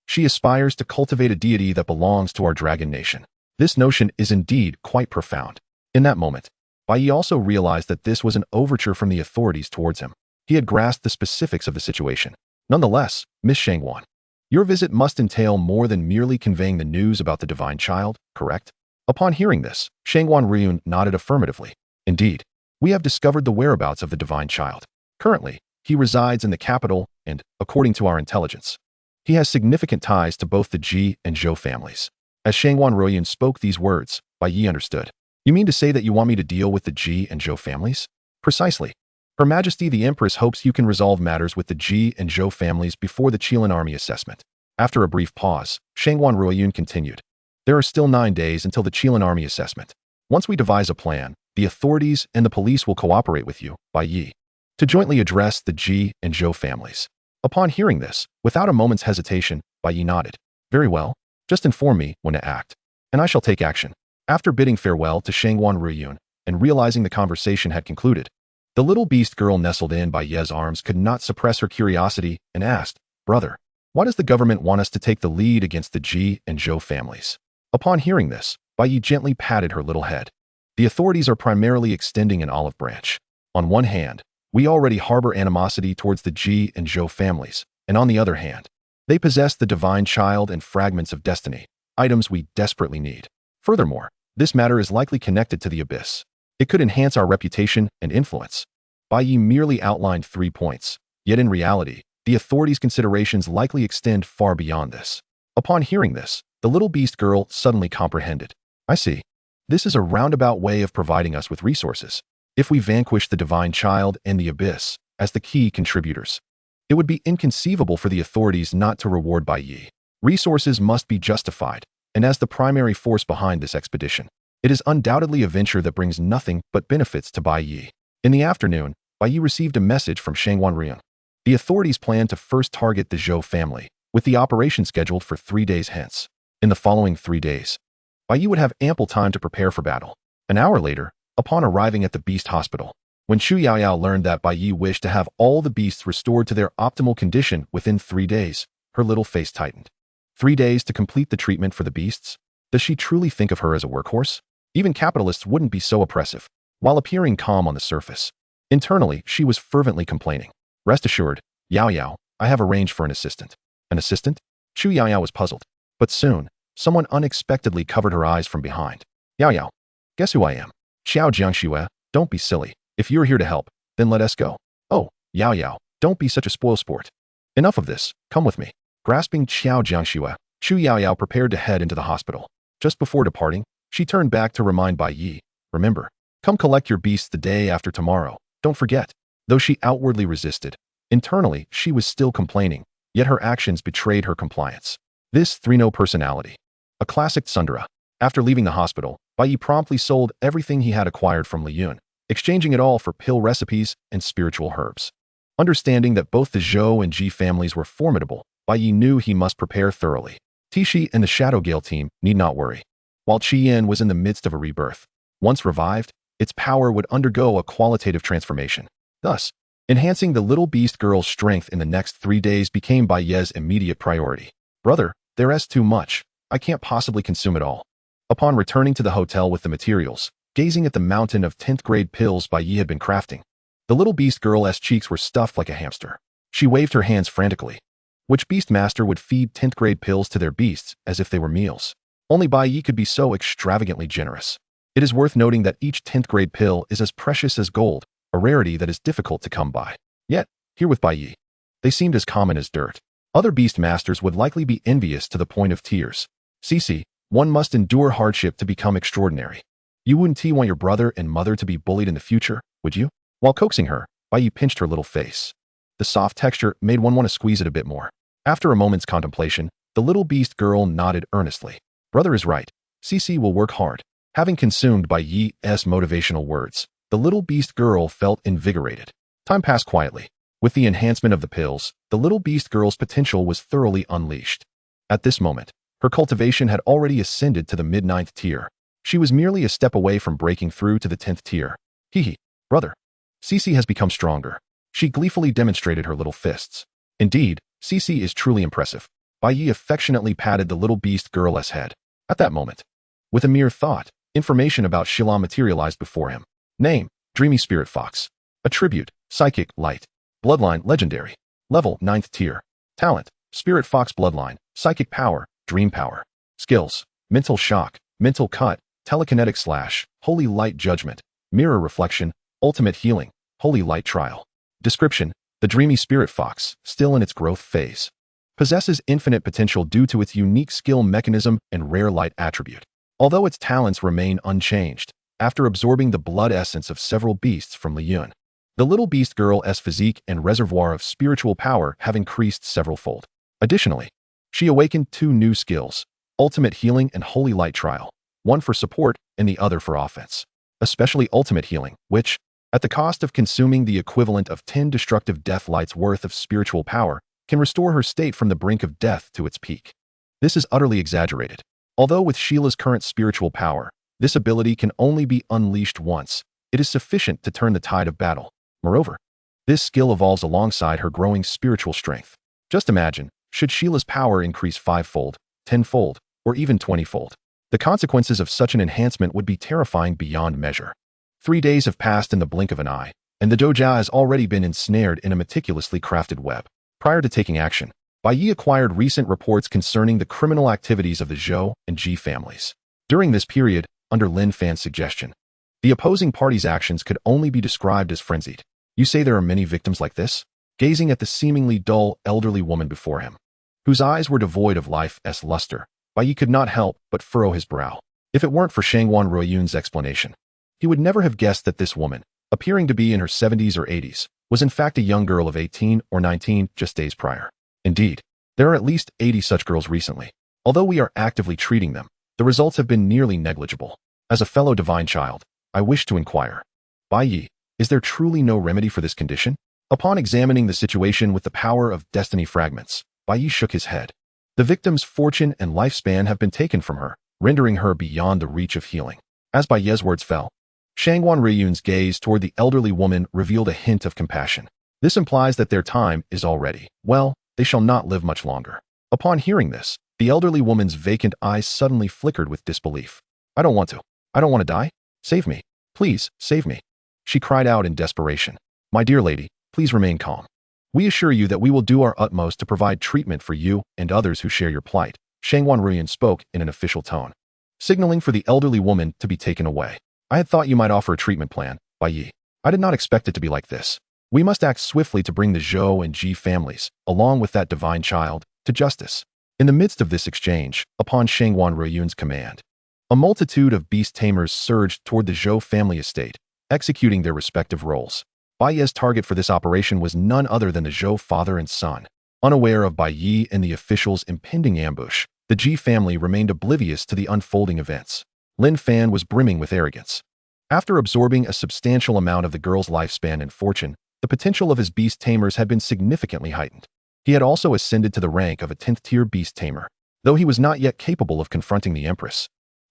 she aspires to cultivate a deity that belongs to our dragon nation. This notion is indeed quite profound. In that moment, Bai Ye also realized that this was an overture from the authorities towards him. He had grasped the specifics of the situation. Nonetheless, Miss Shangwan, your visit must entail more than merely conveying the news about the divine child, correct? Upon hearing this, Shangwan Riyun nodded affirmatively. Indeed, we have discovered the whereabouts of the divine child. Currently, he resides in the capital and, according to our intelligence, he has significant ties to both the Ji and Zhou families. As Shangwan Riyun spoke these words, Bai Ye understood. You mean to say that you want me to deal with the Ji and Zhou families? Precisely. Her Majesty the Empress hopes you can resolve matters with the Ji and Zhou families before the Qilin army assessment. After a brief pause, Shangwan Riyun continued. There are still 9 days until the Qilin army assessment. Once we devise a plan, the authorities and the police will cooperate with you, Bai Ye, to jointly address the Ji and Zhou families. Upon hearing this, without a moment's hesitation, Bai Ye nodded. Very well. Just inform me when to act, and I shall take action. After bidding farewell to Shangwan Ruyun and realizing the conversation had concluded, the little beast girl nestled in Bai Ye's arms could not suppress her curiosity and asked, "Brother, why does the government want us to take the lead against the Ji and Zhou families?" Upon hearing this, Bai Ye gently patted her little head. "The authorities are primarily extending an olive branch. On one hand, we already harbor animosity towards the Ji and Zhou families, and on the other hand, they possess the divine child and fragments of destiny, items we desperately need. Furthermore, this matter is likely connected to the abyss. It could enhance our reputation and influence." Bai Ye merely outlined 3 points, yet in reality, the authorities' considerations likely extend far beyond this. Upon hearing this, the little beast girl suddenly comprehended. "I see. This is a roundabout way of providing us with resources. If we vanquish the divine child and the abyss as the key contributors, it would be inconceivable for the authorities not to reward Bai Ye. Resources must be justified, and as the primary force behind this expedition, it is undoubtedly a venture that brings nothing but benefits to Bai Ye." In the afternoon, Bai Ye received a message from Shangwan Ruyun. The authorities plan to first target the Zhou family, with the operation scheduled for 3 days hence. In the following 3 days, Bai Ye would have ample time to prepare for battle. An hour later, upon arriving at the beast hospital, when Xu Yaoyao learned that Bai Ye wished to have all the beasts restored to their optimal condition within 3 days, her little face tightened. 3 days to complete the treatment for the beasts? Does she truly think of her as a workhorse? Even capitalists wouldn't be so oppressive. While appearing calm on the surface, internally she was fervently complaining. "Rest assured, Yao Yao, I have arranged for an assistant." An assistant? Xu Yaoyao was puzzled. But soon, someone unexpectedly covered her eyes from behind. "Yao Yao, guess who I am?" "Xiao Jiangxue, don't be silly. If you're here to help, then let us go." "Oh, Yao Yao, don't be such a spoilsport. Enough of this, come with me." Grasping Xiao Jiangxue, Xu Yaoyao prepared to head into the hospital. Just before departing, she turned back to remind Bai Ye, "Remember, come collect your beasts the day after tomorrow. Don't forget." Though she outwardly resisted, internally she was still complaining, yet her actions betrayed her compliance. This 3-no personality. A classic tsundere. After leaving the hospital, Bai Ye promptly sold everything he had acquired from Liyun, exchanging it all for pill recipes and spiritual herbs. Understanding that both the Zhou and Ji families were formidable, Bai Ye knew he must prepare thoroughly. Tishi and the Shadow Gale team need not worry. While Qian was in the midst of a rebirth, once revived, its power would undergo a qualitative transformation. Thus, enhancing the little beast girl's strength in the next 3 days became Bai Ye's immediate priority. "Brother, there's too much. I can't possibly consume it all." Upon returning to the hotel with the materials, gazing at the mountain of 10th grade pills Bai Ye had been crafting, the little beast girl's cheeks were stuffed like a hamster. She waved her hands frantically. Which beast master would feed 10th grade pills to their beasts as if they were meals? Only Bai Ye could be so extravagantly generous. It is worth noting that each 10th grade pill is as precious as gold, a rarity that is difficult to come by. Yet, here with Bai Ye, they seemed as common as dirt. Other beast masters would likely be envious to the point of tears. "Cici, one must endure hardship to become extraordinary. You wouldn't want your brother and mother to be bullied in the future, would you?" While coaxing her, Bai Ye pinched her little face. The soft texture made one want to squeeze it a bit more. After a moment's contemplation, the little beast girl nodded earnestly. "Brother is right. Cici will work hard." Having consumed Bai Ye's motivational words, the little beast girl felt invigorated. Time passed quietly. With the enhancement of the pills, the little beast girl's potential was thoroughly unleashed. At this moment, her cultivation had already ascended to the mid-9th tier. She was merely a step away from breaking through to the 10th tier. "Hee, brother. Cici has become stronger." She gleefully demonstrated her little fists. "Indeed, Cici is truly impressive." Bai Ye affectionately patted the little beast girl's head. At that moment, with a mere thought, information about Shilong materialized before him. Name, Dreamy Spirit Fox. Attribute, Psychic, Light. Bloodline, Legendary. Level, 9th tier. Talent, Spirit Fox Bloodline. Psychic Power, Dream Power. Skills, Mental Shock, Mental Cut, Telekinetic Slash, Holy Light Judgment, Mirror Reflection, Ultimate Healing, Holy Light Trial. Description, the Dreamy Spirit Fox, still in its growth phase, possesses infinite potential due to its unique skill mechanism and rare light attribute. Although its talents remain unchanged, after absorbing the blood essence of several beasts from Liyun, the little beast girl's physique and reservoir of spiritual power have increased several-fold. Additionally, she awakened 2 new skills, Ultimate Healing and Holy Light Trial, one for support and the other for offense. Especially Ultimate Healing, which, at the cost of consuming the equivalent of 10 destructive death lights worth of spiritual power, can restore her state from the brink of death to its peak. This is utterly exaggerated. Although with Sheila's current spiritual power, This ability can only be unleashed once. It is sufficient to turn the tide of battle. Moreover, this skill evolves alongside her growing spiritual strength. Just imagine, should Sheila's power increase 5-fold, 10-fold, or even 20-fold. The consequences of such an enhancement would be terrifying beyond measure. 3 days have passed in the blink of an eye, and the doja has already bin ensnared in a meticulously crafted web. Prior to taking action, Bai Ye acquired recent reports concerning the criminal activities of the Zhou and Ji families. During this period, under Lin Fan's suggestion, the opposing party's actions could only be described as frenzied. You say there are many victims like this? Gazing at the seemingly dull, elderly woman before him, whose eyes were devoid of life's luster, Bai Ye could not help but furrow his brow. If it weren't for Shangwan Ruoyun's explanation, he would never have guessed that this woman, appearing to be in her 70s or 80s, was in fact a young girl of 18 or 19 just days prior. Indeed, there are at least 80 such girls recently. Although we are actively treating them, the results have been nearly negligible. As a fellow divine child, I wish to inquire, Bai Ye, is there truly no remedy for this condition? Upon examining the situation with the power of destiny fragments, Bai Ye shook his head. The victim's fortune and lifespan have been taken from her, rendering her beyond the reach of healing. As Bai Ye's words fell, Shangwan Ruoyun's gaze toward the elderly woman revealed a hint of compassion. This implies that their time is already, well, they shall not live much longer. Upon hearing this, the elderly woman's vacant eyes suddenly flickered with disbelief. I don't want to. I don't want to die. Save me. Please, save me. She cried out in desperation. My dear lady, please remain calm. We assure you that we will do our utmost to provide treatment for you and others who share your plight. Shangwan Ruoyun spoke in an official tone, signaling for the elderly woman to be taken away. I had thought you might offer a treatment plan, Bai Ye. I did not expect it to be like this. We must act swiftly to bring the Zhou and Ji families, along with that divine child, to justice. In the midst of this exchange, upon Shangwan Ruoyun's command, a multitude of beast tamers surged toward the Zhou family estate, executing their respective roles. Bai Ye's target for this operation was none other than the Zhou father and son. Unaware of Bai Ye and the officials' impending ambush, the Ji family remained oblivious to the unfolding events. Lin Fan was brimming with arrogance. After absorbing a substantial amount of the girl's lifespan and fortune, the potential of his beast tamers had been significantly heightened. He had also ascended to the rank of a 10th-tier beast tamer, though he was not yet capable of confronting the Empress.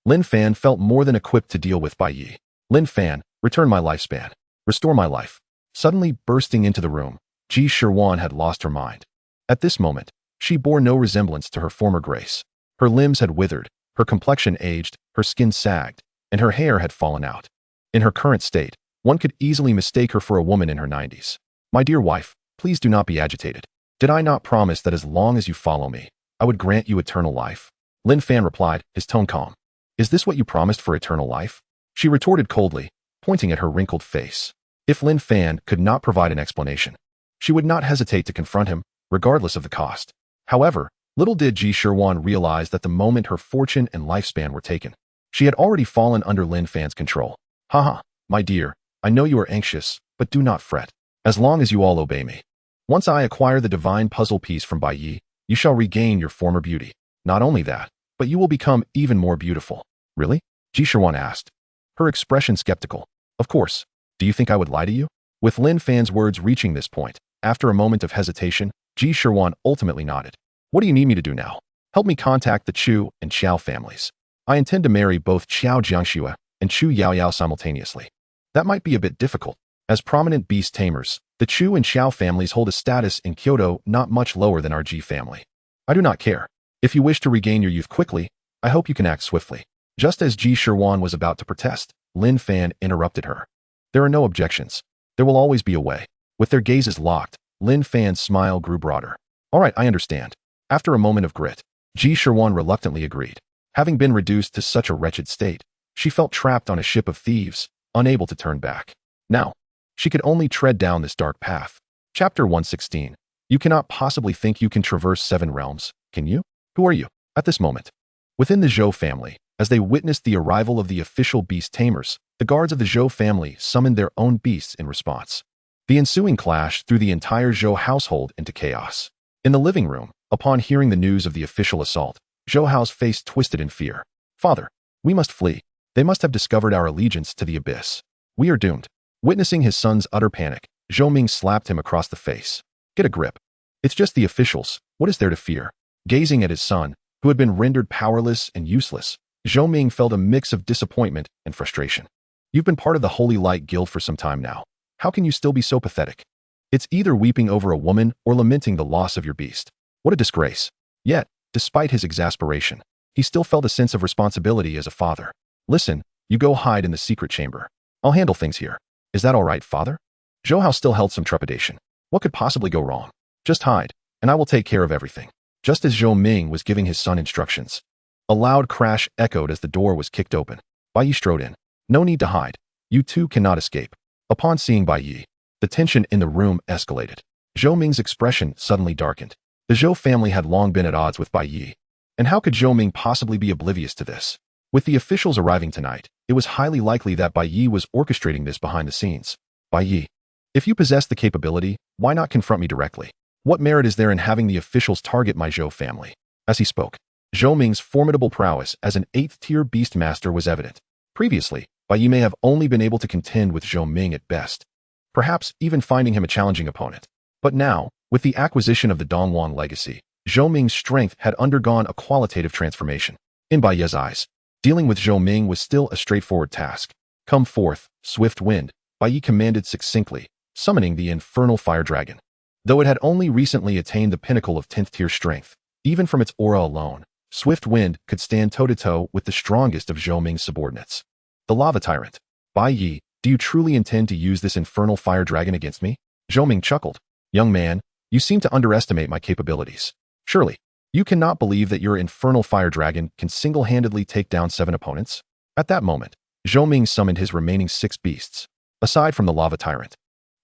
Lin Fan felt more than equipped to deal with Bai Ye. Lin Fan, return my lifespan. Restore my life. Suddenly bursting into the room, Ji Shiwan had lost her mind. At this moment, she bore no resemblance to her former grace. Her limbs had withered, her complexion aged, her skin sagged, and her hair had fallen out. In her current state, one could easily mistake her for a woman in her 90s. My dear wife, please do not be agitated. Did I not promise that as long as you follow me, I would grant you eternal life? Lin Fan replied, his tone calm. Is this what you promised for eternal life? She retorted coldly, pointing at her wrinkled face. If Lin Fan could not provide an explanation, she would not hesitate to confront him, regardless of the cost. However, little did Ji Shiwan realize that the moment her fortune and lifespan were taken, she had already fallen under Lin Fan's control. Haha, my dear, I know you are anxious, but do not fret. As long as you all obey me. Once I acquire the divine puzzle piece from Bai Ye, you shall regain your former beauty. Not only that, but you will become even more beautiful. Really? Ji Shiwan asked, her expression skeptical. Of course. Do you think I would lie to you? With Lin Fan's words reaching this point, after a moment of hesitation, Ji Shiwan ultimately nodded. What do you need me to do now? Help me contact the Chu and Xiao families. I intend to marry both Xiao Jiangxue and Chu Yaoyao simultaneously. That might be a bit difficult. As prominent beast tamers, the Chu and Xiao families hold a status in Kyoto not much lower than our Ji family. I do not care. If you wish to regain your youth quickly, I hope you can act swiftly. Just as Ji Shiwan was about to protest, Lin Fan interrupted her. There are no objections. There will always be a way. With their gazes locked, Lin Fan's smile grew broader. All right, I understand. After a moment of grit, Ji Shiwan reluctantly agreed. Having been reduced to such a wretched state, she felt trapped on a ship of thieves, unable to turn back. Now, she could only tread down this dark path. Chapter 116. You cannot possibly think you can traverse 7 realms, can you? Who are you? At this moment, within the Zhou family, as they witnessed the arrival of the official beast tamers, the guards of the Zhou family summoned their own beasts in response. The ensuing clash threw the entire Zhou household into chaos. In the living room, upon hearing the news of the official assault, Zhou Hao's face twisted in fear. Father, we must flee. They must have discovered our allegiance to the abyss. We are doomed. Witnessing his son's utter panic, Zhou Ming slapped him across the face. Get a grip. It's just the officials. What is there to fear? Gazing at his son, who had been rendered powerless and useless, Zhou Ming felt a mix of disappointment and frustration. You've been part of the Holy Light Guild for some time now. How can you still be so pathetic? It's either weeping over a woman or lamenting the loss of your beast. What a disgrace. Yet, despite his exasperation, he still felt a sense of responsibility as a father. Listen, you go hide in the secret chamber. I'll handle things here. Is that all right, father? Zhou Hao still held some trepidation. What could possibly go wrong? Just hide, and I will take care of everything. Just as Zhou Ming was giving his son instructions, a loud crash echoed as the door was kicked open. Bai Ye strode in. No need to hide. You two cannot escape. Upon seeing Bai Ye, the tension in the room escalated. Zhou Ming's expression suddenly darkened. The Zhou family had long been at odds with Bai Ye. And how could Zhou Ming possibly be oblivious to this? With the officials arriving tonight, it was highly likely that Bai Ye was orchestrating this behind the scenes. Bai Ye, if you possess the capability, why not confront me directly? What merit is there in having the officials target my Zhou family? As he spoke, Zhou Ming's formidable prowess as an 8th-tier beast master was evident. Previously, Bai Ye may have only been able to contend with Zhou Ming at best, perhaps even finding him a challenging opponent. But now, with the acquisition of the Dongwon legacy, Zhou Ming's strength had undergone a qualitative transformation. In Bai Ye's eyes, dealing with Zhou Ming was still a straightforward task. Come forth, swift wind, Bai Ye commanded succinctly, summoning the infernal fire dragon. Though it had only recently attained the pinnacle of 10th-tier strength, even from its aura alone, swift wind could stand toe-to-toe with the strongest of Zhou Ming's subordinates. The lava tyrant. Bai Ye, do you truly intend to use this infernal fire dragon against me? Zhou Ming chuckled. Young man, you seem to underestimate my capabilities. Surely, you cannot believe that your infernal fire dragon can single-handedly take down 7 opponents? At that moment, Zhou Ming summoned his remaining 6 beasts. Aside from the lava tyrant,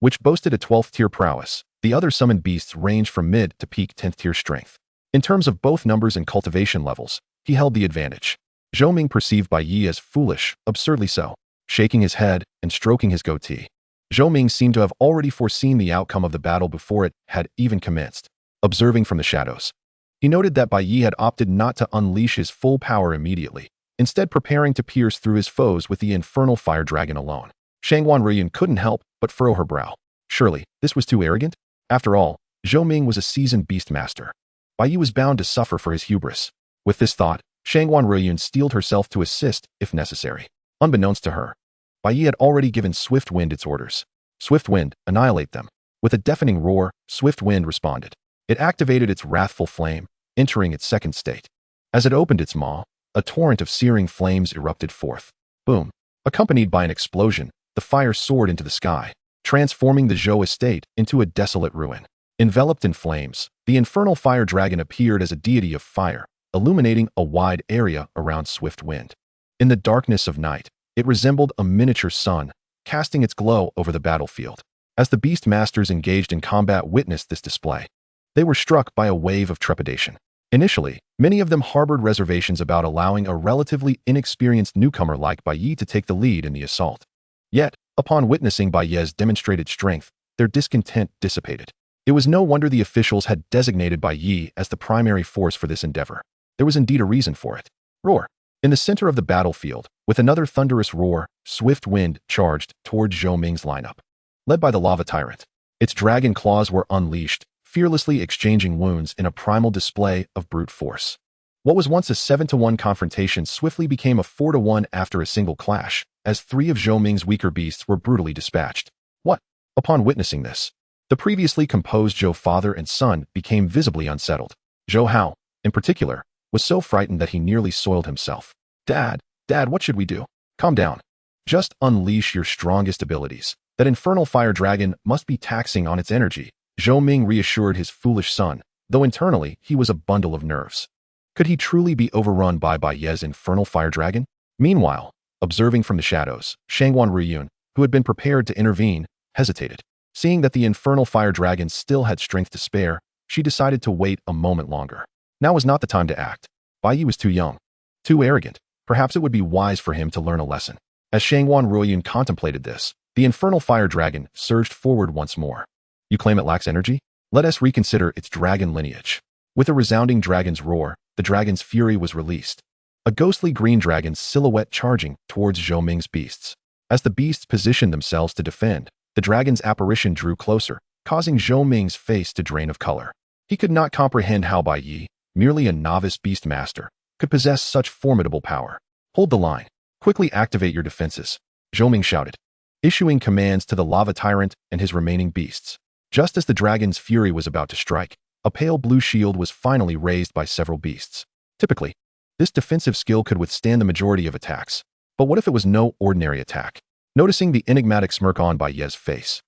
which boasted a 12th-tier prowess, the other summoned beasts ranged from mid to peak 10th-tier strength. In terms of both numbers and cultivation levels, he held the advantage. Zhou Ming perceived Bai Ye as foolish, absurdly so, shaking his head and stroking his goatee. Zhou Ming seemed to have already foreseen the outcome of the battle before it had even commenced. Observing from the shadows, he noted that Bai Ye had opted not to unleash his full power immediately, instead preparing to pierce through his foes with the infernal fire dragon alone. Shangguan Ruiyun couldn't help but furrow her brow. Surely, this was too arrogant? After all, Zhou Ming was a seasoned beast master. Bai Ye was bound to suffer for his hubris. With this thought, Shangguan Ruiyun steeled herself to assist, if necessary. Unbeknownst to her, Bai Ye had already given Swift Wind its orders. Swift Wind, annihilate them. With a deafening roar, Swift Wind responded. It activated its wrathful flame, entering its second state. As it opened its maw, a torrent of searing flames erupted forth. Boom. Accompanied by an explosion, the fire soared into the sky, transforming the Zhou estate into a desolate ruin. Enveloped in flames, the infernal fire dragon appeared as a deity of fire, illuminating a wide area around Swift Wind. In the darkness of night, it resembled a miniature sun, casting its glow over the battlefield. As the beast masters engaged in combat witnessed this display, they were struck by a wave of trepidation. Initially, many of them harbored reservations about allowing a relatively inexperienced newcomer like Bai Ye to take the lead in the assault. Yet, upon witnessing Bai Ye's demonstrated strength, their discontent dissipated. It was no wonder the officials had designated Bai Ye as the primary force for this endeavor. There was indeed a reason for it. Roar. In the center of the battlefield, with another thunderous roar, Swift Wind charged toward Zhou Ming's lineup. Led by the lava tyrant, its dragon claws were unleashed, fearlessly exchanging wounds in a primal display of brute force. What was once a 7-to-1 confrontation swiftly became a 4-to-1 after a single clash, as 3 of Zhou Ming's weaker beasts were brutally dispatched. What? Upon witnessing this, the previously composed Zhou father and son became visibly unsettled. Zhou Hao, in particular, was so frightened that he nearly soiled himself. Dad, what should we do? Calm down. Just unleash your strongest abilities. That infernal fire dragon must be taxing on its energy. Zhou Ming reassured his foolish son, though internally he was a bundle of nerves. Could he truly be overrun by Bai Ye's infernal fire dragon? Meanwhile, observing from the shadows, Shangguan Ruiyun, who had been prepared to intervene, hesitated. Seeing that the infernal fire dragon still had strength to spare, she decided to wait a moment longer. Now was not the time to act. Bai Ye was too young, too arrogant. Perhaps it would be wise for him to learn a lesson. As Shangguan Ruiyun contemplated this, the infernal fire dragon surged forward once more. You claim it lacks energy? Let us reconsider its dragon lineage. With a resounding dragon's roar, the dragon's fury was released. A ghostly green dragon's silhouette charging towards Zhou Ming's beasts. As the beasts positioned themselves to defend, the dragon's apparition drew closer, causing Zhou Ming's face to drain of color. He could not comprehend how Bai Ye, merely a novice beast master, could possess such formidable power. Hold the line. Quickly activate your defenses, Zhou Ming shouted, issuing commands to the lava tyrant and his remaining beasts. Just as the dragon's fury was about to strike, a pale blue shield was finally raised by several beasts. Typically, this defensive skill could withstand the majority of attacks. But what if it was no ordinary attack? Noticing the enigmatic smirk on Bai Ye's face,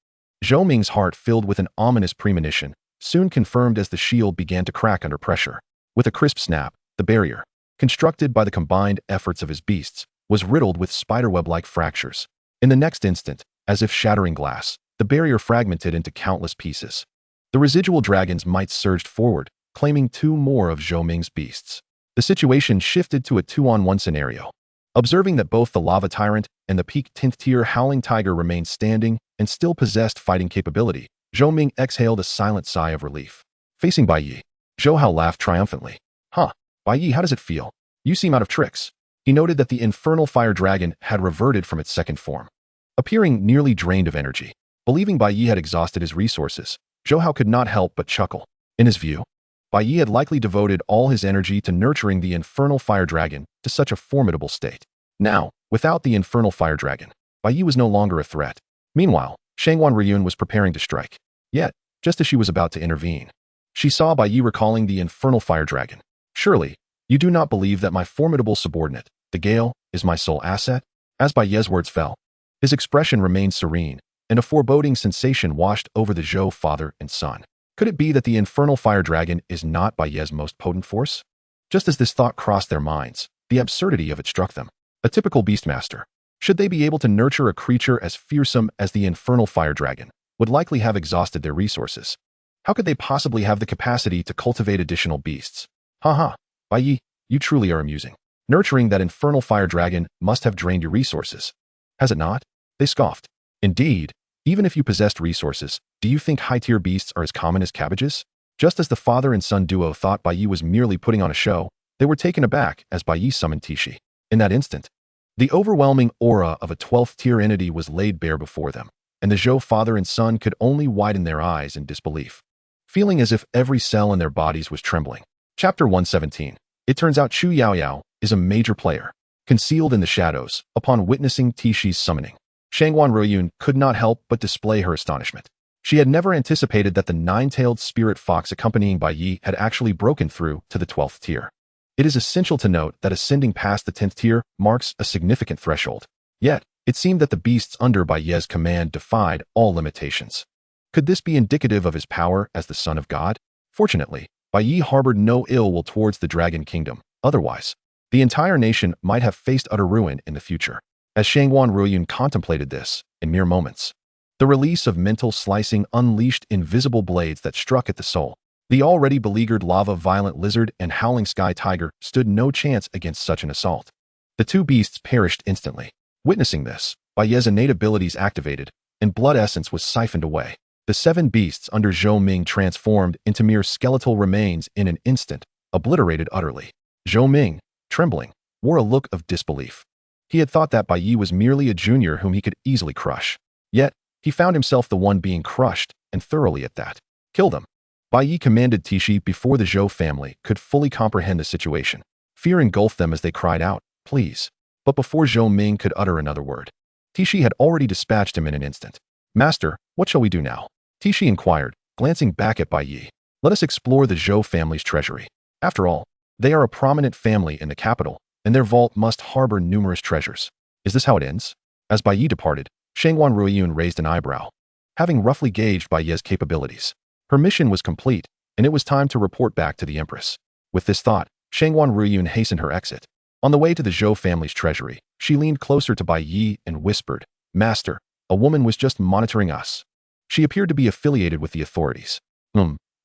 Zhou Ming's heart filled with an ominous premonition, soon confirmed as the shield began to crack under pressure. With a crisp snap, the barrier, constructed by the combined efforts of his beasts, was riddled with spiderweb-like fractures. In the next instant, as if shattering glass, the barrier fragmented into countless pieces. The residual dragon's might surged forward, claiming 2 more of Zhou Ming's beasts. The situation shifted to a 2-on-1 scenario. Observing that both the lava tyrant and the peak 10th tier howling tiger remained standing and still possessed fighting capability, Zhou Ming exhaled a silent sigh of relief. Facing Bai Ye, Zhou Hao laughed triumphantly. Huh, Bai Ye, how does it feel? You seem out of tricks. He noted that the infernal fire dragon had reverted from its second form, appearing nearly drained of energy. Believing Bai Ye had exhausted his resources, Zhou Hao could not help but chuckle. In his view, Bai Ye had likely devoted all his energy to nurturing the infernal fire dragon to such a formidable state. Now, without the infernal fire dragon, Bai Ye was no longer a threat. Meanwhile, Shangwan Riyun was preparing to strike. Yet, just as she was about to intervene, she saw Bai Ye recalling the infernal fire dragon. Surely, you do not believe that my formidable subordinate, the Gale, is my sole asset? As Bai Ye's words fell, his expression remained serene, and a foreboding sensation washed over the Zhou father and son. Could it be that the infernal fire dragon is not Bai Ye's most potent force? Just as this thought crossed their minds, the absurdity of it struck them. A typical beastmaster, should they be able to nurture a creature as fearsome as the infernal fire dragon, would likely have exhausted their resources. How could they possibly have the capacity to cultivate additional beasts? Haha, Bai Ye, you truly are amusing. Nurturing that infernal fire dragon must have drained your resources. Has it not? They scoffed. Indeed, even if you possessed resources, do you think high-tier beasts are as common as cabbages? Just as the father and son duo thought Bai Ye was merely putting on a show, they were taken aback as Bai Ye summoned Tishi. In that instant, the overwhelming aura of a 12th-tier entity was laid bare before them, and the Zhou father and son could only widen their eyes in disbelief, feeling as if every cell in their bodies was trembling. Chapter 117. It turns out Chu Yaoyao is a major player. Concealed in the shadows, upon witnessing Tishi's summoning, Shangwan Riyun could not help but display her astonishment. She had never anticipated that the 9-tailed spirit fox accompanying Bai Ye had actually broken through to the 12th tier. It is essential to note that ascending past the 10th tier marks a significant threshold. Yet, it seemed that the beasts under Bai Ye's command defied all limitations. Could this be indicative of his power as the son of God? Fortunately, Bai Ye harbored no ill will towards the Dragon Kingdom. Otherwise, the entire nation might have faced utter ruin in the future. As Shangwan Riyun contemplated this, in mere moments, the release of mental slicing unleashed invisible blades that struck at the soul. The already beleaguered lava-violent lizard and howling sky tiger stood no chance against such an assault. The 2 beasts perished instantly. Witnessing this, Bai Ye's innate abilities activated, and blood essence was siphoned away. The 7 beasts under Zhou Ming transformed into mere skeletal remains in an instant, obliterated utterly. Zhou Ming, trembling, wore a look of disbelief. He had thought that Bai Ye was merely a junior whom he could easily crush. Yet, he found himself the one being crushed, and thoroughly at that. Kill them. Bai Ye commanded Tishi before the Zhou family could fully comprehend the situation. Fear engulfed them as they cried out, please. But before Zhou Ming could utter another word, Tishi had already dispatched him in an instant. Master, what shall we do now? Tishi inquired, glancing back at Bai Ye. Let us explore the Zhou family's treasury. After all, they are a prominent family in the capital, and their vault must harbor numerous treasures. Is this how it ends? As Bai Ye departed, Shangwan Riyun raised an eyebrow. Having roughly gauged Bai Ye's capabilities, her mission was complete, and it was time to report back to the Empress. With this thought, Shangwan Riyun hastened her exit. On the way to the Zhou family's treasury, she leaned closer to Bai Ye and whispered, Master, a woman was just monitoring us. She appeared to be affiliated with the authorities.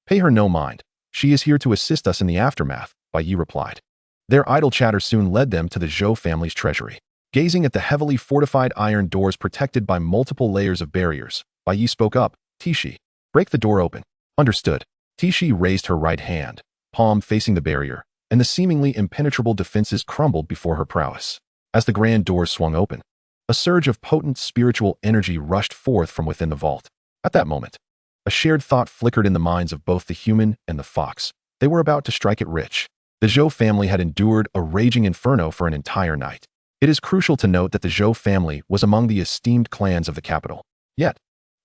Pay her no mind. She is here to assist us in the aftermath, Bai Ye replied. Their idle chatter soon led them to the Zhou family's treasury. Gazing at the heavily fortified iron doors protected by multiple layers of barriers, Bai Ye spoke up, Tishi, break the door open. Understood. Tishi raised her right hand, palm facing the barrier, and the seemingly impenetrable defenses crumbled before her prowess. As the grand doors swung open, a surge of potent spiritual energy rushed forth from within the vault. At that moment, a shared thought flickered in the minds of both the human and the fox. They were about to strike it rich. The Zhou family had endured a raging inferno for an entire night. It is crucial to note that the Zhou family was among the esteemed clans of the capital. Yet,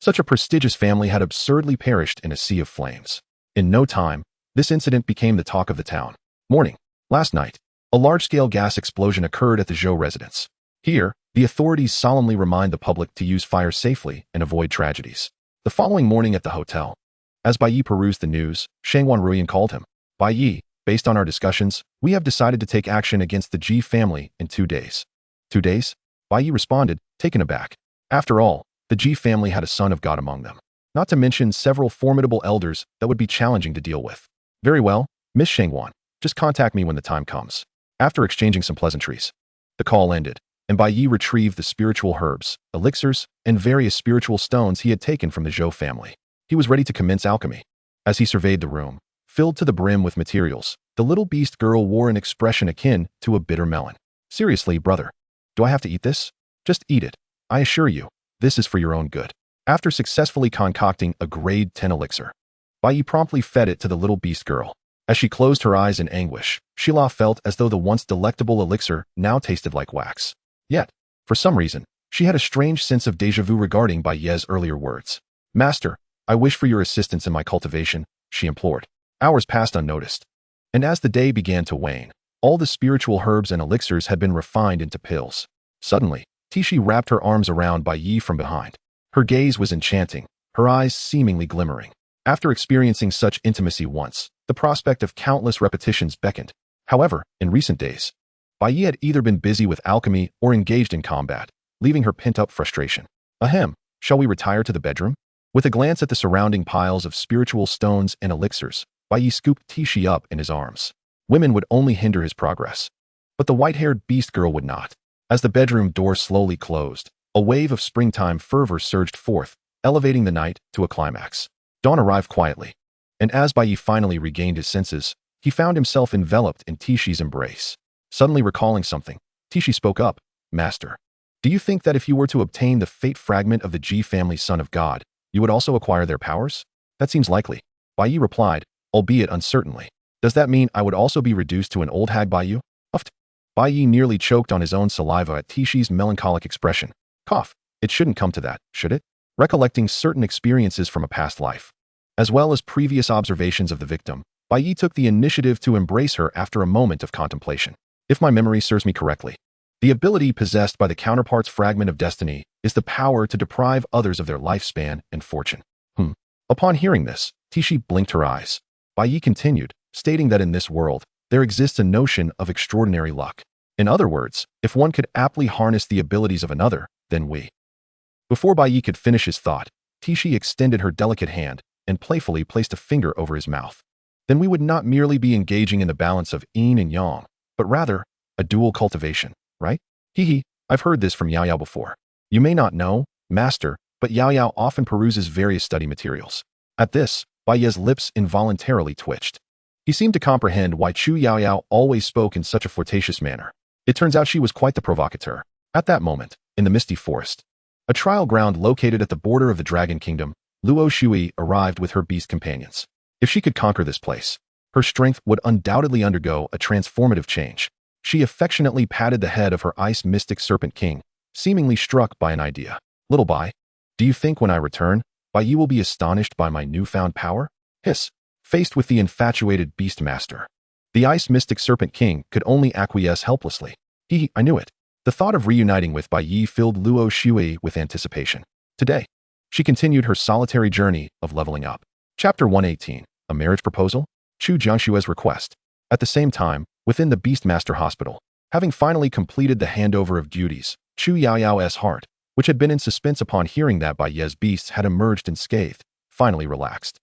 such a prestigious family had absurdly perished in a sea of flames. In no time, this incident became the talk of the town. Morning. Last night, a large-scale gas explosion occurred at the Zhou residence. Here, the authorities solemnly remind the public to use fire safely and avoid tragedies. The following morning at the hotel, as Bai Ye perused the news, Shangwan Ruyan called him. Bai Ye, based on our discussions, we have decided to take action against the Ji family in 2 days. 2 days? Bai Ye responded, taken aback. After all, the Ji family had a son of God among them. Not to mention several formidable elders that would be challenging to deal with. Very well, Miss Shangwan, just contact me when the time comes. After exchanging some pleasantries, the call ended, and Bai Ye retrieved the spiritual herbs, elixirs, and various spiritual stones he had taken from the Zhou family. He was ready to commence alchemy. As he surveyed the room, filled to the brim with materials, the little beast girl wore an expression akin to a bitter melon. Seriously, brother, do I have to eat this? Just eat it. I assure you, this is for your own good. After successfully concocting a grade 10 elixir, Bai Ye promptly fed it to the little beast girl. As she closed her eyes in anguish, Shila felt as though the once delectable elixir now tasted like wax. Yet, for some reason, she had a strange sense of déjà vu regarding Bai Ye's earlier words. Master, I wish for your assistance in my cultivation, she implored. Hours passed unnoticed. And as the day began to wane, all the spiritual herbs and elixirs had been refined into pills. Suddenly, Tishi wrapped her arms around Bai Ye from behind. Her gaze was enchanting, her eyes seemingly glimmering. After experiencing such intimacy once, the prospect of countless repetitions beckoned. However, in recent days, Bai Ye had either been busy with alchemy or engaged in combat, leaving her pent-up frustration. Ahem, shall we retire to the bedroom? With a glance at the surrounding piles of spiritual stones and elixirs, Bai Ye scooped Tishi up in his arms. Women would only hinder his progress. But the white-haired beast girl would not. As the bedroom door slowly closed, a wave of springtime fervor surged forth, elevating the night to a climax. Dawn arrived quietly, and as Bai Ye finally regained his senses, he found himself enveloped in Tishi's embrace. Suddenly recalling something, Tishi spoke up, Master, do you think that if you were to obtain the fate fragment of the Ji family's son of God, you would also acquire their powers? That seems likely. Bai Ye replied, albeit uncertainly. Does that mean I would also be reduced to an old hag by you? Huffed. Bai Ye nearly choked on his own saliva at Tishi's melancholic expression. Cough. It shouldn't come to that, should it? Recollecting certain experiences from a past life, as well as previous observations of the victim, Bai Ye took the initiative to embrace her after a moment of contemplation. If my memory serves me correctly, the ability possessed by the counterpart's fragment of destiny is the power to deprive others of their lifespan and fortune. Upon hearing this, Tishi blinked her eyes. Bai Ye continued, stating that in this world, there exists a notion of extraordinary luck. In other words, if one could aptly harness the abilities of another, then we. Before Bai Ye could finish his thought, Tishi extended her delicate hand and playfully placed a finger over his mouth. Then we would not merely be engaging in the balance of yin and yang, but rather a dual cultivation, right? Hee, I've heard this from Yao Yao before. You may not know, Master, but Yao Yao often peruses various study materials. At this, Bai Ye's lips involuntarily twitched. He seemed to comprehend why Chu Yao Yao always spoke in such a flirtatious manner. It turns out she was quite the provocateur. At that moment, in the misty forest, a trial ground located at the border of the Dragon Kingdom, Luo Shui arrived with her beast companions. If she could conquer this place, her strength would undoubtedly undergo a transformative change. She affectionately patted the head of her ice mystic serpent king, seemingly struck by an idea. Little Bai, do you think when I return, Bai Ye will be astonished by my newfound power? Hiss. Faced with the infatuated beast master, the ice mystic serpent king could only acquiesce helplessly. I knew it. The thought of reuniting with Bai Ye filled Luo Shui with anticipation. Today, she continued her solitary journey of leveling up. Chapter 118, A Marriage Proposal? Chu Jiangshue's request. At the same time, within the Beastmaster Hospital, having finally completed the handover of duties, Chu Yaoyao's heart, which had been in suspense upon hearing that Bai Ye's beasts had emerged unscathed, finally relaxed.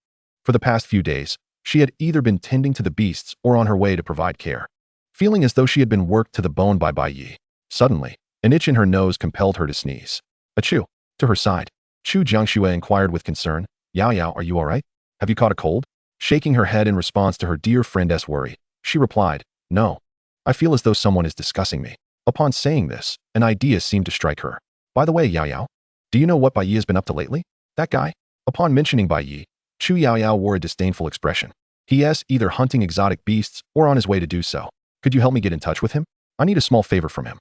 For the past few days, she had either been tending to the beasts or on her way to provide care, feeling as though she had been worked to the bone by Bai Ye. Suddenly, an itch in her nose compelled her to sneeze. Achoo! To her side, Chu Jiangshue inquired with concern, Yao Yao, are you all right? Have you caught a cold? Shaking her head in response to her dear friend's worry, she replied, No. I feel as though someone is discussing me. Upon saying this, an idea seemed to strike her. By the way, Yao Yao, do you know what Bai Ye has been up to lately? That guy? Upon mentioning Bai Ye, Chu Yao Yao wore a disdainful expression. He is either hunting exotic beasts or on his way to do so. Could you help me get in touch with him? I need a small favor from him.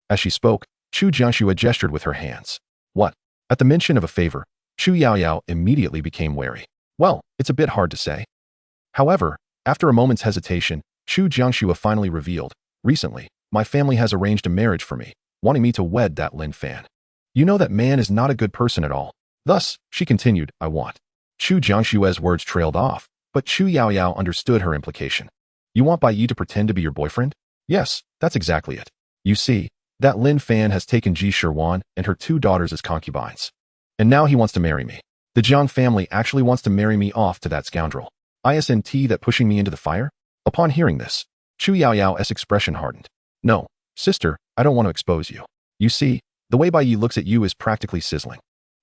As she spoke, Chu Jiangxue gestured with her hands. What? At the mention of a favor, Chu Yaoyao immediately became wary. Well, it's a bit hard to say. However, after a moment's hesitation, Chu Jiangxue finally revealed, recently, my family has arranged a marriage for me, wanting me to wed that Lin Fan. You know that man is not a good person at all. Thus, she continued, I want. Chu Jiangxue's words trailed off, but Chu Yaoyao understood her implication. You want Bai Ye to pretend to be your boyfriend? Yes, that's exactly it. You see, that Lin Fan has taken Ji Shirwan and her 2 daughters as concubines. And now he wants to marry me. The Jiang family actually wants to marry me off to that scoundrel. Isn't that pushing me into the fire? Upon hearing this, Chu Yaoyao's expression hardened. No, sister, I don't want to expose you. You see, the way Bai Ye looks at you is practically sizzling.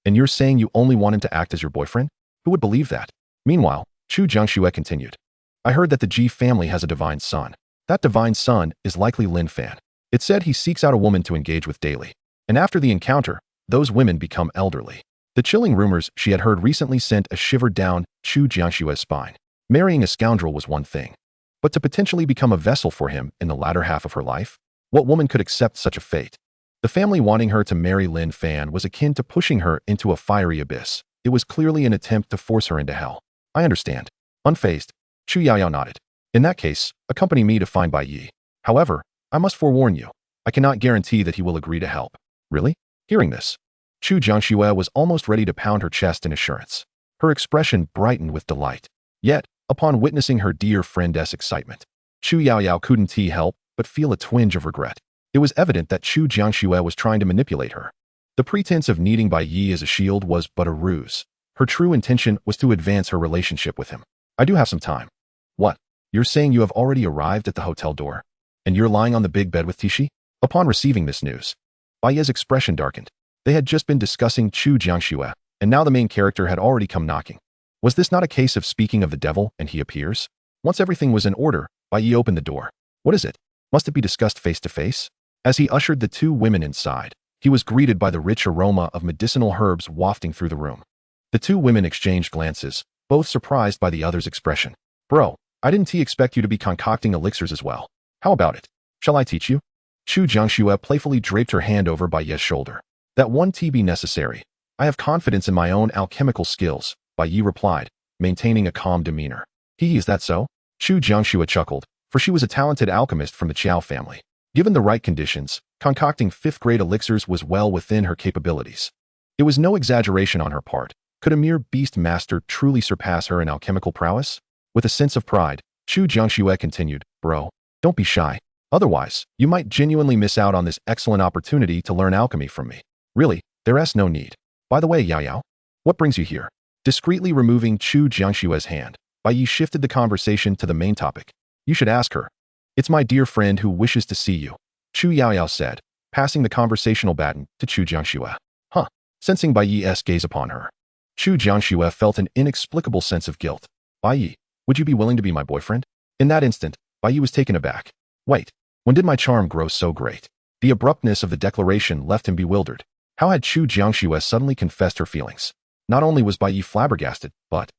And you're saying you only want him to act as your boyfriend? Who would believe that? Meanwhile, Chu Jiangxue continued. I heard that the Ji family has a divine son. That divine son is likely Lin Fan. It said he seeks out a woman to engage with daily. And after the encounter, those women become elderly. The chilling rumors she had heard recently sent a shiver down Chu Jiangxue's spine. Marrying a scoundrel was one thing. But to potentially become a vessel for him in the latter half of her life? What woman could accept such a fate? The family wanting her to marry Lin Fan was akin to pushing her into a fiery abyss. It was clearly an attempt to force her into hell. I understand. Unfazed, Chu Yaoyao nodded. In that case, accompany me to find Bai Ye. However, I must forewarn you. I cannot guarantee that he will agree to help. Really? Hearing this, Chu Jiangxue was almost ready to pound her chest in assurance. Her expression brightened with delight. Yet, upon witnessing her dear friend's excitement, Chu Yaoyao couldn't help but feel a twinge of regret. It was evident that Chu Jiangxue was trying to manipulate her. The pretense of needing Bai Ye as a shield was but a ruse. Her true intention was to advance her relationship with him. I do have some time. What? You're saying you have already arrived at the hotel door? And you're lying on the big bed with Tishi? Upon receiving this news, Bai Ye's expression darkened. They had just been discussing Chu Jiangxue, and now the main character had already come knocking. Was this not a case of speaking of the devil and he appears? Once everything was in order, Bai Ye opened the door. What is it? Must it be discussed face to face? As he ushered the 2 women inside, he was greeted by the rich aroma of medicinal herbs wafting through the room. The 2 women exchanged glances, both surprised by the other's expression. Bro, I didn't expect you to be concocting elixirs as well. How about it? Shall I teach you? Chu Jiangxue playfully draped her hand over Bai Ye's shoulder. That won't be necessary. I have confidence in my own alchemical skills, Bai Ye replied, maintaining a calm demeanor. Is that so? Chu Jiangxue chuckled, for she was a talented alchemist from the Qiao family. Given the right conditions, concocting 5th-grade elixirs was well within her capabilities. It was no exaggeration on her part. Could a mere beast master truly surpass her in alchemical prowess? With a sense of pride, Chu Jiangxue continued, Bro, don't be shy. Otherwise, you might genuinely miss out on this excellent opportunity to learn alchemy from me. Really, there's no need. By the way, Yaoyao, what brings you here? Discreetly removing Chu Jiangxue's hand, Bai Ye shifted the conversation to the main topic. You should ask her. It's my dear friend who wishes to see you, Chu Yaoyao said, passing the conversational baton to Chu Jiangxue. Huh. Sensing Bai Ye's gaze upon her, Chu Jiangxue felt an inexplicable sense of guilt. Bai Ye, would you be willing to be my boyfriend? In that instant, Bai Ye was taken aback. Wait, when did my charm grow so great? The abruptness of the declaration left him bewildered. How had Chu Jiangxue suddenly confessed her feelings? Not only was Bai Ye flabbergasted, but...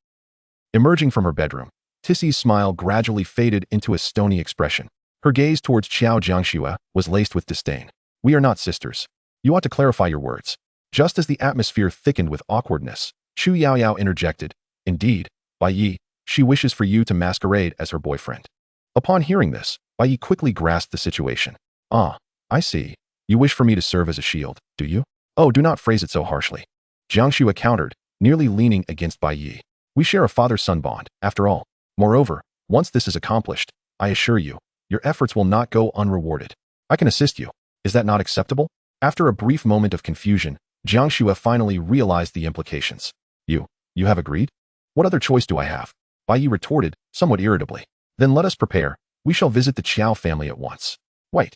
Emerging from her bedroom, Tissy's smile gradually faded into a stony expression. Her gaze towards Qiao Jiangxue was laced with disdain. We are not sisters. You ought to clarify your words. Just as the atmosphere thickened with awkwardness, Chu Yaoyao interjected. Indeed, Bai Ye, she wishes for you to masquerade as her boyfriend. Upon hearing this, Bai Ye quickly grasped the situation. Ah, I see. You wish for me to serve as a shield, do you? Oh, do not phrase it so harshly. Jiangxue countered, nearly leaning against Bai Ye. We share a father-son bond, after all. Moreover, once this is accomplished, I assure you, your efforts will not go unrewarded. I can assist you. Is that not acceptable? After a brief moment of confusion, Jiangxue finally realized the implications. You have agreed? What other choice do I have? Bai Ye retorted, somewhat irritably. Then let us prepare. We shall visit the Qiao family at once. Wait.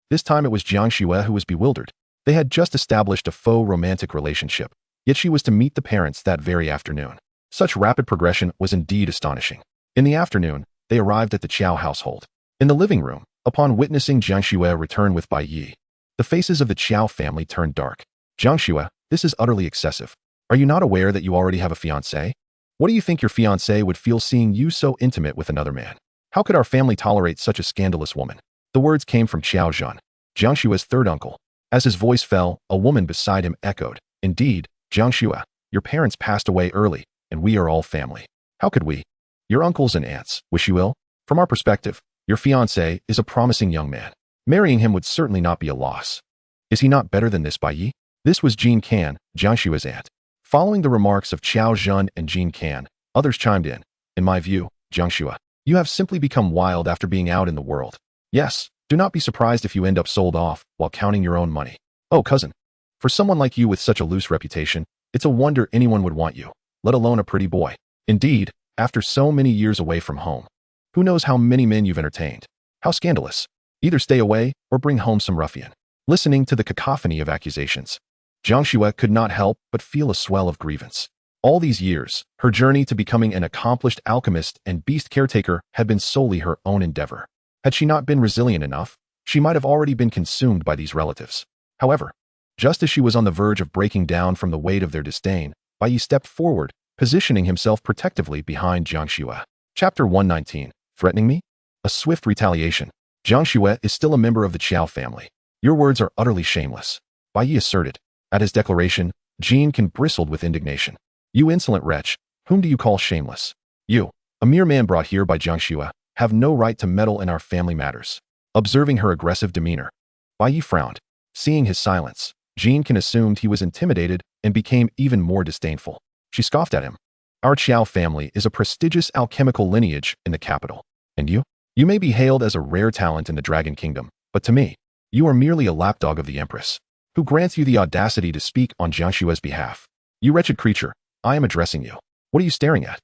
This time it was Jiangxue who was bewildered. They had just established a faux romantic relationship, yet she was to meet the parents that very afternoon. Such rapid progression was indeed astonishing. In the afternoon, they arrived at the Qiao household. In the living room, upon witnessing Jiangxue return with Bai Ye, the faces of the Qiao family turned dark. Jiangxue, this is utterly excessive. Are you not aware that you already have a fiancé? What do you think your fiancé would feel seeing you so intimate with another man? How could our family tolerate such a scandalous woman? The words came from Qiao Zhan. Jiang Xue's third uncle. As his voice fell, a woman beside him echoed, "Indeed, Jiang Xue, your parents passed away early, and we are all family. How could we? Your uncles and aunts wish you ill? From our perspective, your fiancé is a promising young man. Marrying him would certainly not be a loss. Is he not better than this, Bai Ye?" This was Jean Can, Jiang Xue's aunt. Following the remarks of Qiao Zhen and Jean Can, others chimed in. "In my view, Jiang Xue, you have simply become wild after being out in the world. Yes, do not be surprised if you end up sold off while counting your own money. Oh, cousin, for someone like you with such a loose reputation, it's a wonder anyone would want you, let alone a pretty boy. Indeed, after so many years away from home, who knows how many men you've entertained? How scandalous. Either stay away or bring home some ruffian." Listening to the cacophony of accusations, Jiang Xue could not help but feel a swell of grievance. All these years, her journey to becoming an accomplished alchemist and beast caretaker had been solely her own endeavor. Had she not been resilient enough, she might have already been consumed by these relatives. However, just as she was on the verge of breaking down from the weight of their disdain, Bai Ye stepped forward, positioning himself protectively behind Jiang Xue. Chapter 119. Threatening me? A swift retaliation. Jiang Xue is still a member of the Qiao family. Your words are utterly shameless, Bai Ye asserted. At his declaration, Jean Can bristled with indignation. "You insolent wretch, whom do you call shameless? You, a mere man brought here by Jiang Xue, have no right to meddle in our family matters." Observing her aggressive demeanor, Bai Ye frowned. Seeing his silence, Jean Can assumed he was intimidated and became even more disdainful. She scoffed at him. "Our Qiao family is a prestigious alchemical lineage in the capital. And you? You may be hailed as a rare talent in the Dragon Kingdom, but to me, you are merely a lapdog of the Empress, who grants you the audacity to speak on Jiang Xue's behalf. You wretched creature, I am addressing you. What are you staring at?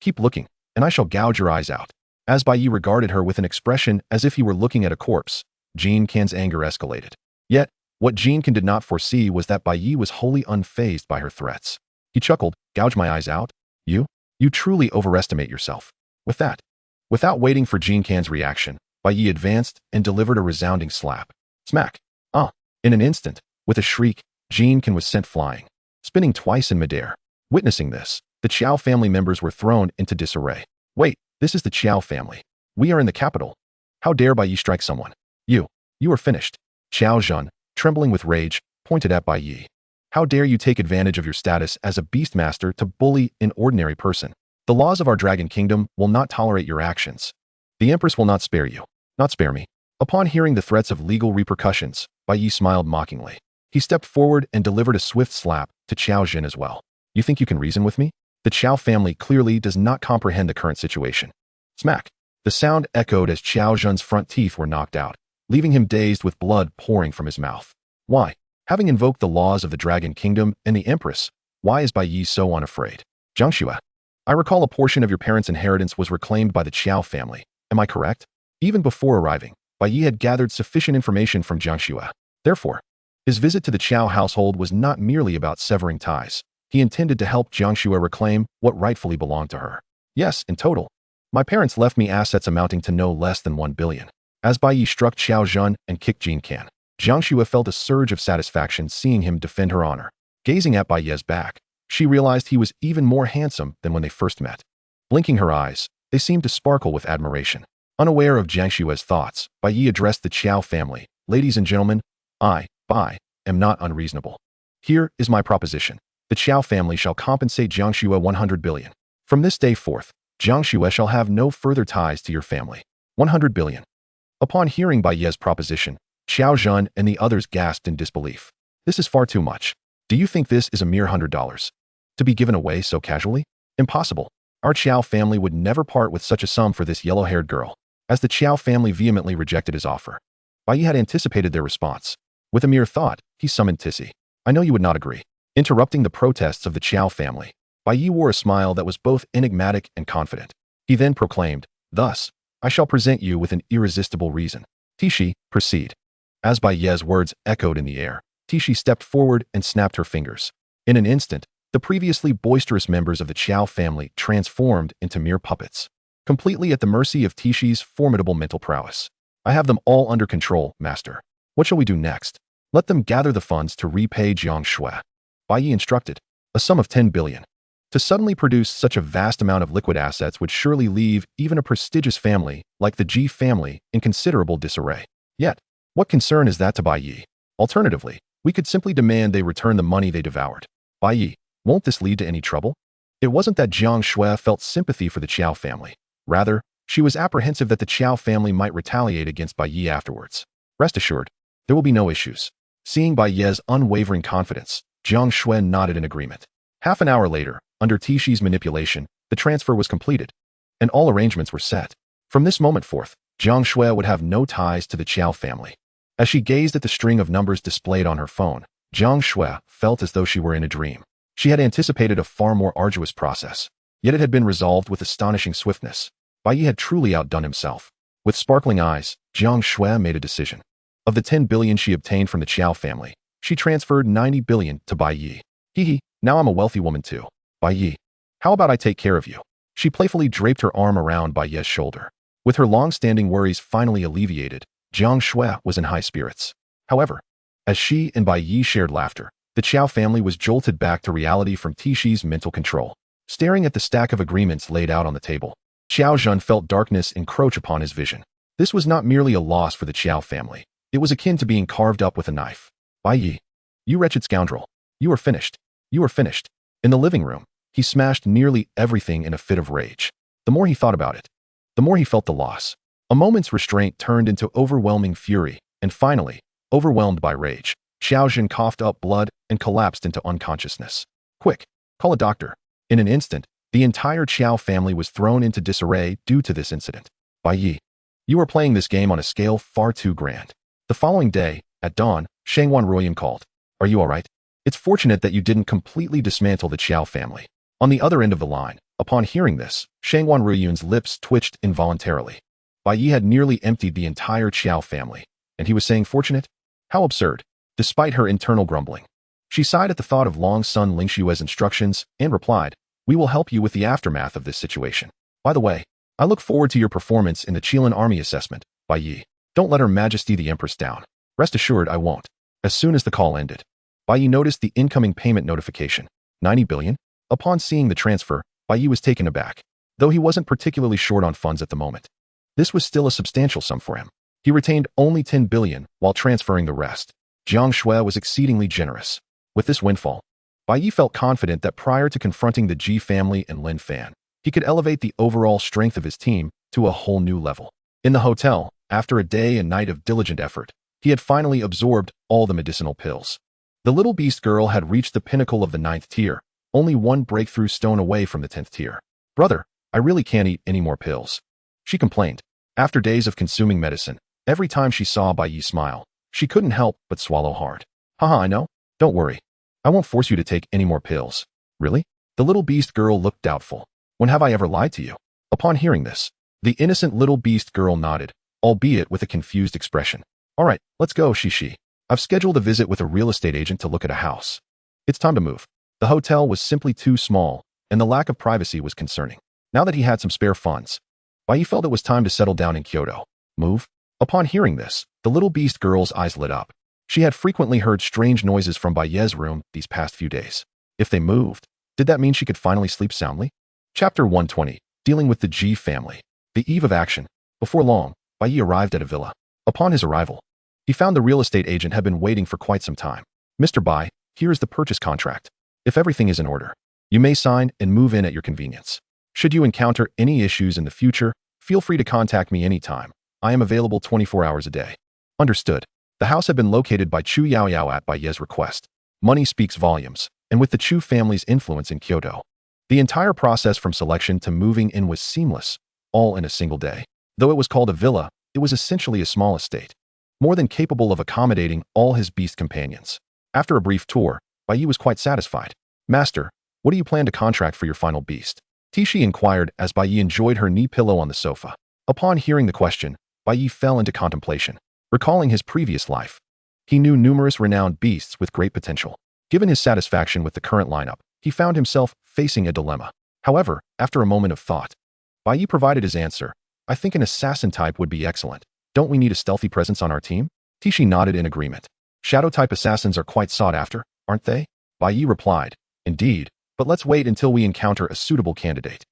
Keep looking, and I shall gouge your eyes out." As Bai Ye regarded her with an expression as if he were looking at a corpse, Jean Can's anger escalated. Yet, what Jean Can did not foresee was that Bai Ye was wholly unfazed by her threats. He chuckled, "Gouge my eyes out? You? You truly overestimate yourself." With that, without waiting for Jean Can's reaction, Bai Ye advanced and delivered a resounding slap. Smack. In an instant, with a shriek, Jean Can was sent flying, spinning twice in midair. Witnessing this, the Qiao family members were thrown into disarray. "Wait, this is the Qiao family. We are in the capital. How dare Bai Ye strike someone? You are finished." Qiao Zhen, trembling with rage, pointed at Bai Ye. "How dare you take advantage of your status as a beastmaster to bully an ordinary person? The laws of our Dragon Kingdom will not tolerate your actions. The Empress will not spare you. Not spare me." Upon hearing the threats of legal repercussions, Bai Ye smiled mockingly. He stepped forward and delivered a swift slap to Qiao Zhen as well. "You think you can reason with me? The Qiao family clearly does not comprehend the current situation." Smack. The sound echoed as Qiao Zhen's front teeth were knocked out, leaving him dazed with blood pouring from his mouth. Why? Having invoked the laws of the Dragon Kingdom and the Empress, why is Bai Ye so unafraid? "Jiang Xue, I recall a portion of your parents' inheritance was reclaimed by the Qiao family. Am I correct?" Even before arriving, Bai Ye had gathered sufficient information from Jiang Xue. Therefore, his visit to the Qiao household was not merely about severing ties. He intended to help Jiang Xue reclaim what rightfully belonged to her. "Yes, in total, my parents left me assets amounting to no less than 1 billion. As Bai Ye struck Qiao Zhen and kicked Jean Can, Jiang Xue felt a surge of satisfaction seeing him defend her honor. Gazing at Bai Ye's back, she realized he was even more handsome than when they first met. Blinking her eyes, they seemed to sparkle with admiration. Unaware of Jiang Xue's thoughts, Bai Ye addressed the Qiao family. "Ladies and gentlemen, I, Bai, am not unreasonable. Here is my proposition. The Qiao family shall compensate Jiang Xue 100 billion. From this day forth, Jiang Xue shall have no further ties to your family. 100 billion. Upon hearing Bai Ye's proposition, Qiao Zhen and the others gasped in disbelief. "This is far too much. Do you think this is a mere $100? To be given away so casually? Impossible. Our Qiao family would never part with such a sum for this yellow-haired girl." As the Qiao family vehemently rejected his offer, Bai Ye had anticipated their response. With a mere thought, he summoned Tissy. "I know you would not agree." Interrupting the protests of the Qiao family, Bai Ye wore a smile that was both enigmatic and confident. He then proclaimed, "Thus, I shall present you with an irresistible reason. Tissy, proceed." As Bai Ye's words echoed in the air, Tissy stepped forward and snapped her fingers. In an instant, the previously boisterous members of the Qiao family transformed into mere puppets, completely at the mercy of Tissy's formidable mental prowess. "I have them all under control, master. What shall we do next?" "Let them gather the funds to repay Jiang Xue," Bai Ye instructed. "A sum of 10 billion. To suddenly produce such a vast amount of liquid assets would surely leave even a prestigious family like the Ji family in considerable disarray. Yet, What concern is that to Bai Ye? Alternatively, we could simply demand they return the money they devoured. Bai Ye, won't this lead to any trouble? It wasn't that Jiang Shui felt sympathy for the Qiao family. Rather, she was apprehensive that the Qiao family might retaliate against Bai Ye afterwards. Rest assured, there will be no issues. Seeing Bai Ye's unwavering confidence, Jiang Shui nodded in agreement. Half an hour later, under Tishi's manipulation, the transfer was completed, and all arrangements were set. From this moment forth, Jiang Shui would have no ties to the Qiao family. As she gazed at the string of numbers displayed on her phone, Jiang Shui felt as though she were in a dream. She had anticipated a far more arduous process, yet it had been resolved with astonishing swiftness. Bai Ye had truly outdone himself. With sparkling eyes, Jiang Shui made a decision. Of the 10 billion she obtained from the Qiao family, she transferred 90 billion to Bai Ye. Hee, now I'm a wealthy woman too. Bai Ye, how about I take care of you? She playfully draped her arm around Bai Ye's shoulder. With her long-standing worries finally alleviated, Jiang Shui was in high spirits. However, as she and Bai Ye shared laughter, the Qiao family was jolted back to reality from Tishi's mental control. Staring at the stack of agreements laid out on the table, Qiao Zhen felt darkness encroach upon his vision. This was not merely a loss for the Qiao family. It was akin to being carved up with a knife. Bai Ye, you wretched scoundrel. You are finished. You are finished. In the living room, he smashed nearly everything in a fit of rage. The more he thought about it, the more he felt the loss. A moment's restraint turned into overwhelming fury, and finally, overwhelmed by rage, Qiao Zhen coughed up blood and collapsed into unconsciousness. Quick, call a doctor. In an instant, the entire Qiao family was thrown into disarray due to this incident. Bai Ye, you are playing this game on a scale far too grand. The following day, at dawn, Shangwan Ruoyan called. Are you all right? It's fortunate that you didn't completely dismantle the Qiao family. On the other end of the line, upon hearing this, Shangwan Ruoyan's lips twitched involuntarily. Bai Ye had nearly emptied the entire Qiao family, and he was saying fortunate? How absurd. Despite her internal grumbling, she sighed at the thought of Long Sun Lingshue's instructions and replied, we will help you with the aftermath of this situation. By the way, I look forward to your performance in the Qilin army assessment, Bai Ye. Don't let Her Majesty the Empress down. Rest assured I won't. As soon as the call ended, Bai Ye noticed the incoming payment notification. 90 billion? Upon seeing the transfer, Bai Ye was taken aback, though he wasn't particularly short on funds at the moment. This was still a substantial sum for him. He retained only 10 billion while transferring the rest. Jiang Shui was exceedingly generous. With this windfall, Bai Ye felt confident that prior to confronting the Ji family and Lin Fan, he could elevate the overall strength of his team to a whole new level. In the hotel, after a day and night of diligent effort, he had finally absorbed all the medicinal pills. The little beast girl had reached the pinnacle of the 9th tier, only one breakthrough stone away from the 10th tier. Brother, I really can't eat any more pills, she complained. After days of consuming medicine, every time she saw Bai Ye smile, she couldn't help but swallow hard. Haha, I know. Don't worry. I won't force you to take any more pills. Really? The little beast girl looked doubtful. When have I ever lied to you? Upon hearing this, the innocent little beast girl nodded, albeit with a confused expression. All right, let's go, Shishi. I've scheduled a visit with a real estate agent to look at a house. It's time to move. The hotel was simply too small, and the lack of privacy was concerning. Now that he had some spare funds, Bai Ye felt it was time to settle down in Kyoto. Move? Upon hearing this, the little beast girl's eyes lit up. She had frequently heard strange noises from Bai Ye's room these past few days. If they moved, did that mean she could finally sleep soundly? Chapter 120, Dealing with the Ji family. The eve of action. Before long, Bai Ye arrived at a villa. Upon his arrival, he found the real estate agent had been waiting for quite some time. Mr. Bai, here is the purchase contract. If everything is in order, you may sign and move in at your convenience. Should you encounter any issues in the future, feel free to contact me anytime. I am available 24 hours a day. Understood. The house had been located by Chu Yaoyao at Bai Ye's request. Money speaks volumes, and with the Chu family's influence in Kyoto, the entire process from selection to moving in was seamless, all in a single day. Though it was called a villa, it was essentially a small estate, more than capable of accommodating all his beast companions. After a brief tour, Bai Ye was quite satisfied. Master, what do you plan to contract for your final beast? Tishi inquired as Bai Ye enjoyed her knee pillow on the sofa. Upon hearing the question, Bai Ye fell into contemplation. Recalling his previous life, he knew numerous renowned beasts with great potential. Given his satisfaction with the current lineup, he found himself facing a dilemma. However, after a moment of thought, Bai Ye provided his answer. I think an assassin type would be excellent. Don't we need a stealthy presence on our team? Tishi nodded in agreement. Shadow-type assassins are quite sought after, aren't they? Bai Ye replied. Indeed, but let's wait until we encounter a suitable candidate.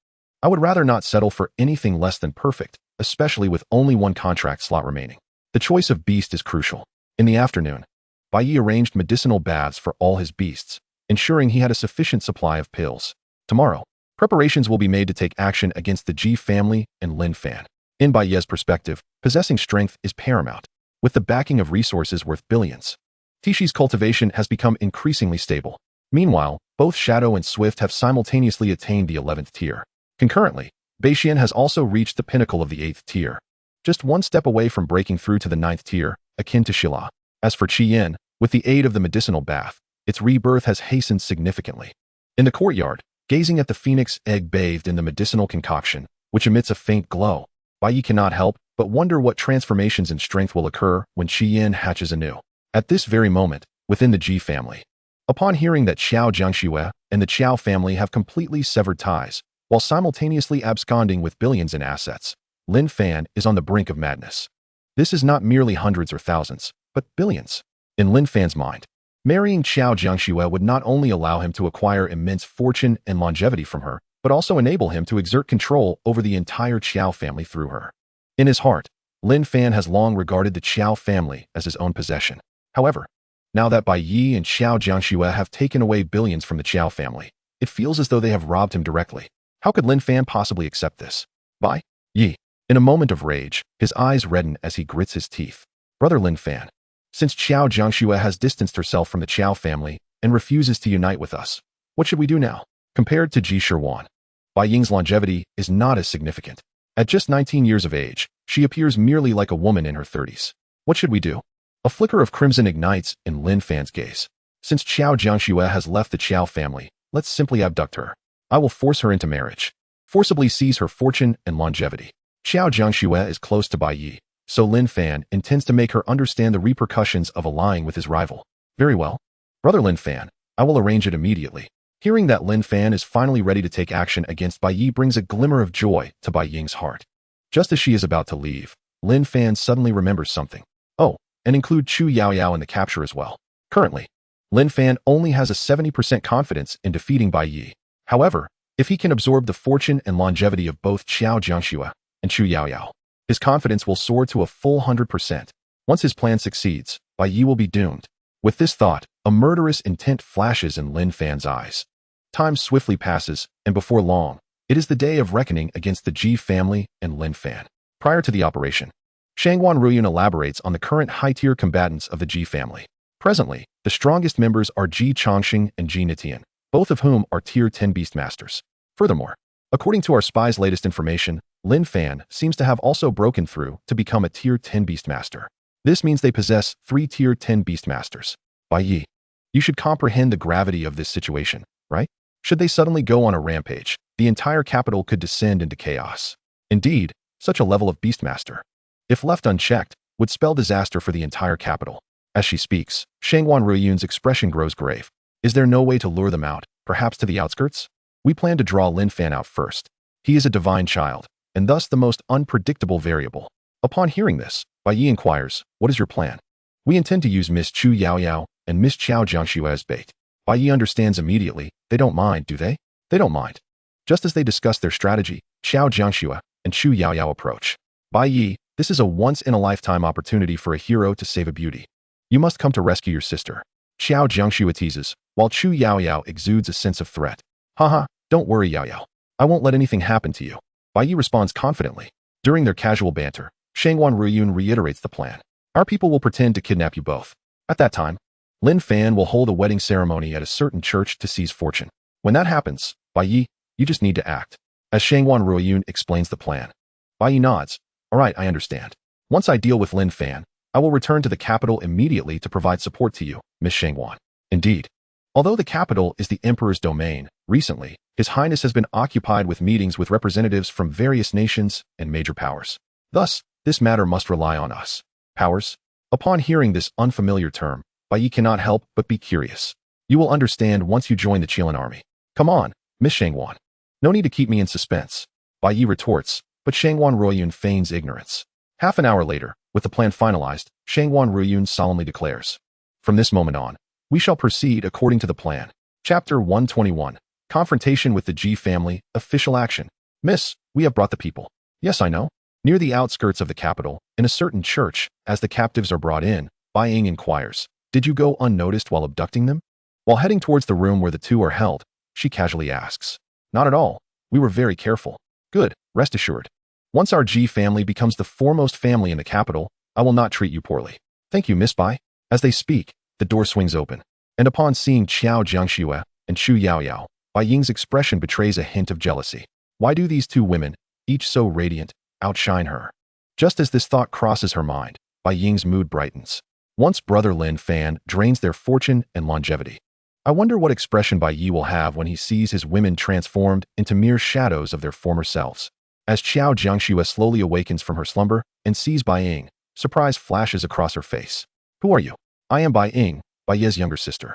I would rather not settle for anything less than perfect, especially with only one contract slot remaining. The choice of beast is crucial. In the afternoon, Bai Ye arranged medicinal baths for all his beasts, ensuring he had a sufficient supply of pills. Tomorrow, preparations will be made to take action against the Ji family and Lin Fan. In Bai Ye's perspective, possessing strength is paramount. With the backing of resources worth billions, Tishi's cultivation has become increasingly stable. Meanwhile, both Shadow and Swift have simultaneously attained the 11th tier. Concurrently, Bai Xian has also reached the pinnacle of the 8th tier, just one step away from breaking through to the 9th tier, akin to Shila. As for Qi Yin, with the aid of the medicinal bath, its rebirth has hastened significantly. In the courtyard, gazing at the phoenix egg bathed in the medicinal concoction, which emits a faint glow, Bai Ye cannot help but wonder what transformations in strength will occur when Qi Yin hatches anew. At this very moment, within the Ji family, upon hearing that Xiao Jiangxue and the Qiao family have completely severed ties, while simultaneously absconding with billions in assets, Lin Fan is on the brink of madness. This is not merely hundreds or thousands, but billions. In Lin Fan's mind, marrying Xiao Jiangxue would not only allow him to acquire immense fortune and longevity from her, but also enable him to exert control over the entire Qiao family through her. In his heart, Lin Fan has long regarded the Qiao family as his own possession. However, now that Bai Ye and Xiao Jiangxue have taken away billions from the Qiao family, it feels as though they have robbed him directly. How could Lin Fan possibly accept this? Bai Ye, in a moment of rage, his eyes redden as he grits his teeth. Brother Lin Fan, since Xiao Jiangxue has distanced herself from the Qiao family and refuses to unite with us, what should we do now? Compared to Ji Shiwan, Bai Ying's longevity is not as significant. At just 19 years of age, she appears merely like a woman in her 30s. What should we do? A flicker of crimson ignites in Lin Fan's gaze. Since Xiao Jiangxue has left the Qiao family, let's simply abduct her. I will force her into marriage. Forcibly seize her fortune and longevity. Xiao Jiangxue is close to Bai Ye, so Lin Fan intends to make her understand the repercussions of allying with his rival. Very well. Brother Lin Fan, I will arrange it immediately. Hearing that Lin Fan is finally ready to take action against Bai Ye brings a glimmer of joy to Bai Ying's heart. Just as she is about to leave, Lin Fan suddenly remembers something. Oh, and include Chu Yaoyao in the capture as well. Currently, Lin Fan only has a 70% confidence in defeating Bai Ye. However, if he can absorb the fortune and longevity of both Xiao Jiangxue and Chu Yaoyao, his confidence will soar to a full 100%. Once his plan succeeds, Bai Ye will be doomed. With this thought, a murderous intent flashes in Lin Fan's eyes. Time swiftly passes, and before long, it is the day of reckoning against the Ji family and Lin Fan. Prior to the operation, Shangguan Ruyun elaborates on the current high-tier combatants of the Ji family. Presently, the strongest members are Ji Chongxing and Ji Nitian, both of whom are Tier 10 Beastmasters. Furthermore, according to our spy's latest information, Lin Fan seems to have also broken through to become a Tier 10 Beastmaster. This means they possess 3 Tier 10 Beastmasters. Bai Ye, you should comprehend the gravity of this situation, right? Should they suddenly go on a rampage, the entire capital could descend into chaos. Indeed, such a level of Beastmaster, if left unchecked, would spell disaster for the entire capital. As she speaks, Shangguan Ruyun's expression grows grave. Is there no way to lure them out, perhaps to the outskirts? We plan to draw Lin Fan out first. He is a divine child, and thus the most unpredictable variable. Upon hearing this, Bai Ye inquires, what is your plan? We intend to use Miss Chu Yaoyao and Miss Xiao Jiangxue as bait. Bai Ye understands immediately. They don't mind, do they? They don't mind. Just as they discuss their strategy, Xiao Jiangxue and Chu Yaoyao approach. Bai Ye, this is a once-in-a-lifetime opportunity for a hero to save a beauty. You must come to rescue your sister. Xiao Jiangxue teases, while Chu Yaoyao exudes a sense of threat. Haha, don't worry, Yaoyao. I won't let anything happen to you. Bai Ye responds confidently. During their casual banter, Shangguan Ruyun reiterates the plan. Our people will pretend to kidnap you both. At that time, Lin Fan will hold a wedding ceremony at a certain church to seize fortune. When that happens, Bai Ye, you just need to act. As Shangguan Ruyun explains the plan, Bai Ye nods. All right, I understand. Once I deal with Lin Fan, I will return to the capital immediately to provide support to you, Miss Shangguan. Indeed. Although the capital is the Emperor's domain, recently, His Highness has been occupied with meetings with representatives from various nations and major powers. Thus, this matter must rely on us. Powers? Upon hearing this unfamiliar term, Bai Ye cannot help but be curious. You will understand once you join the Qilin army. Come on, Miss Shangguan. No need to keep me in suspense. Bai Ye retorts, but Shangguan Ruyun feigns ignorance. Half an hour later, with the plan finalized, Shangguan Ruyun solemnly declares, from this moment on, we shall proceed according to the plan. Chapter 121. Confrontation with the Ji family, official action. Miss, we have brought the people. Yes, I know. Near the outskirts of the capital, in a certain church, as the captives are brought in, Bai Ye inquires, "Did you go unnoticed while abducting them?" While heading towards the room where the two are held, she casually asks, "Not at all. We were very careful." "Good, rest assured. Once our G family becomes the foremost family in the capital, I will not treat you poorly." "Thank you, Miss Bai." As they speak, the door swings open, and upon seeing Qiao Jiangxue and Chu Yaoyao, Bai Ying's expression betrays a hint of jealousy. Why do these two women, each so radiant, outshine her? Just as this thought crosses her mind, Bai Ying's mood brightens. Once brother Lin Fan drains their fortune and longevity. I wonder what expression Bai Ye will have when he sees his women transformed into mere shadows of their former selves. As Qiao Jiangxue slowly awakens from her slumber and sees Bai Ying, surprise flashes across her face. "Who are you?" "I am Bai Ying, Bai Ye's younger sister."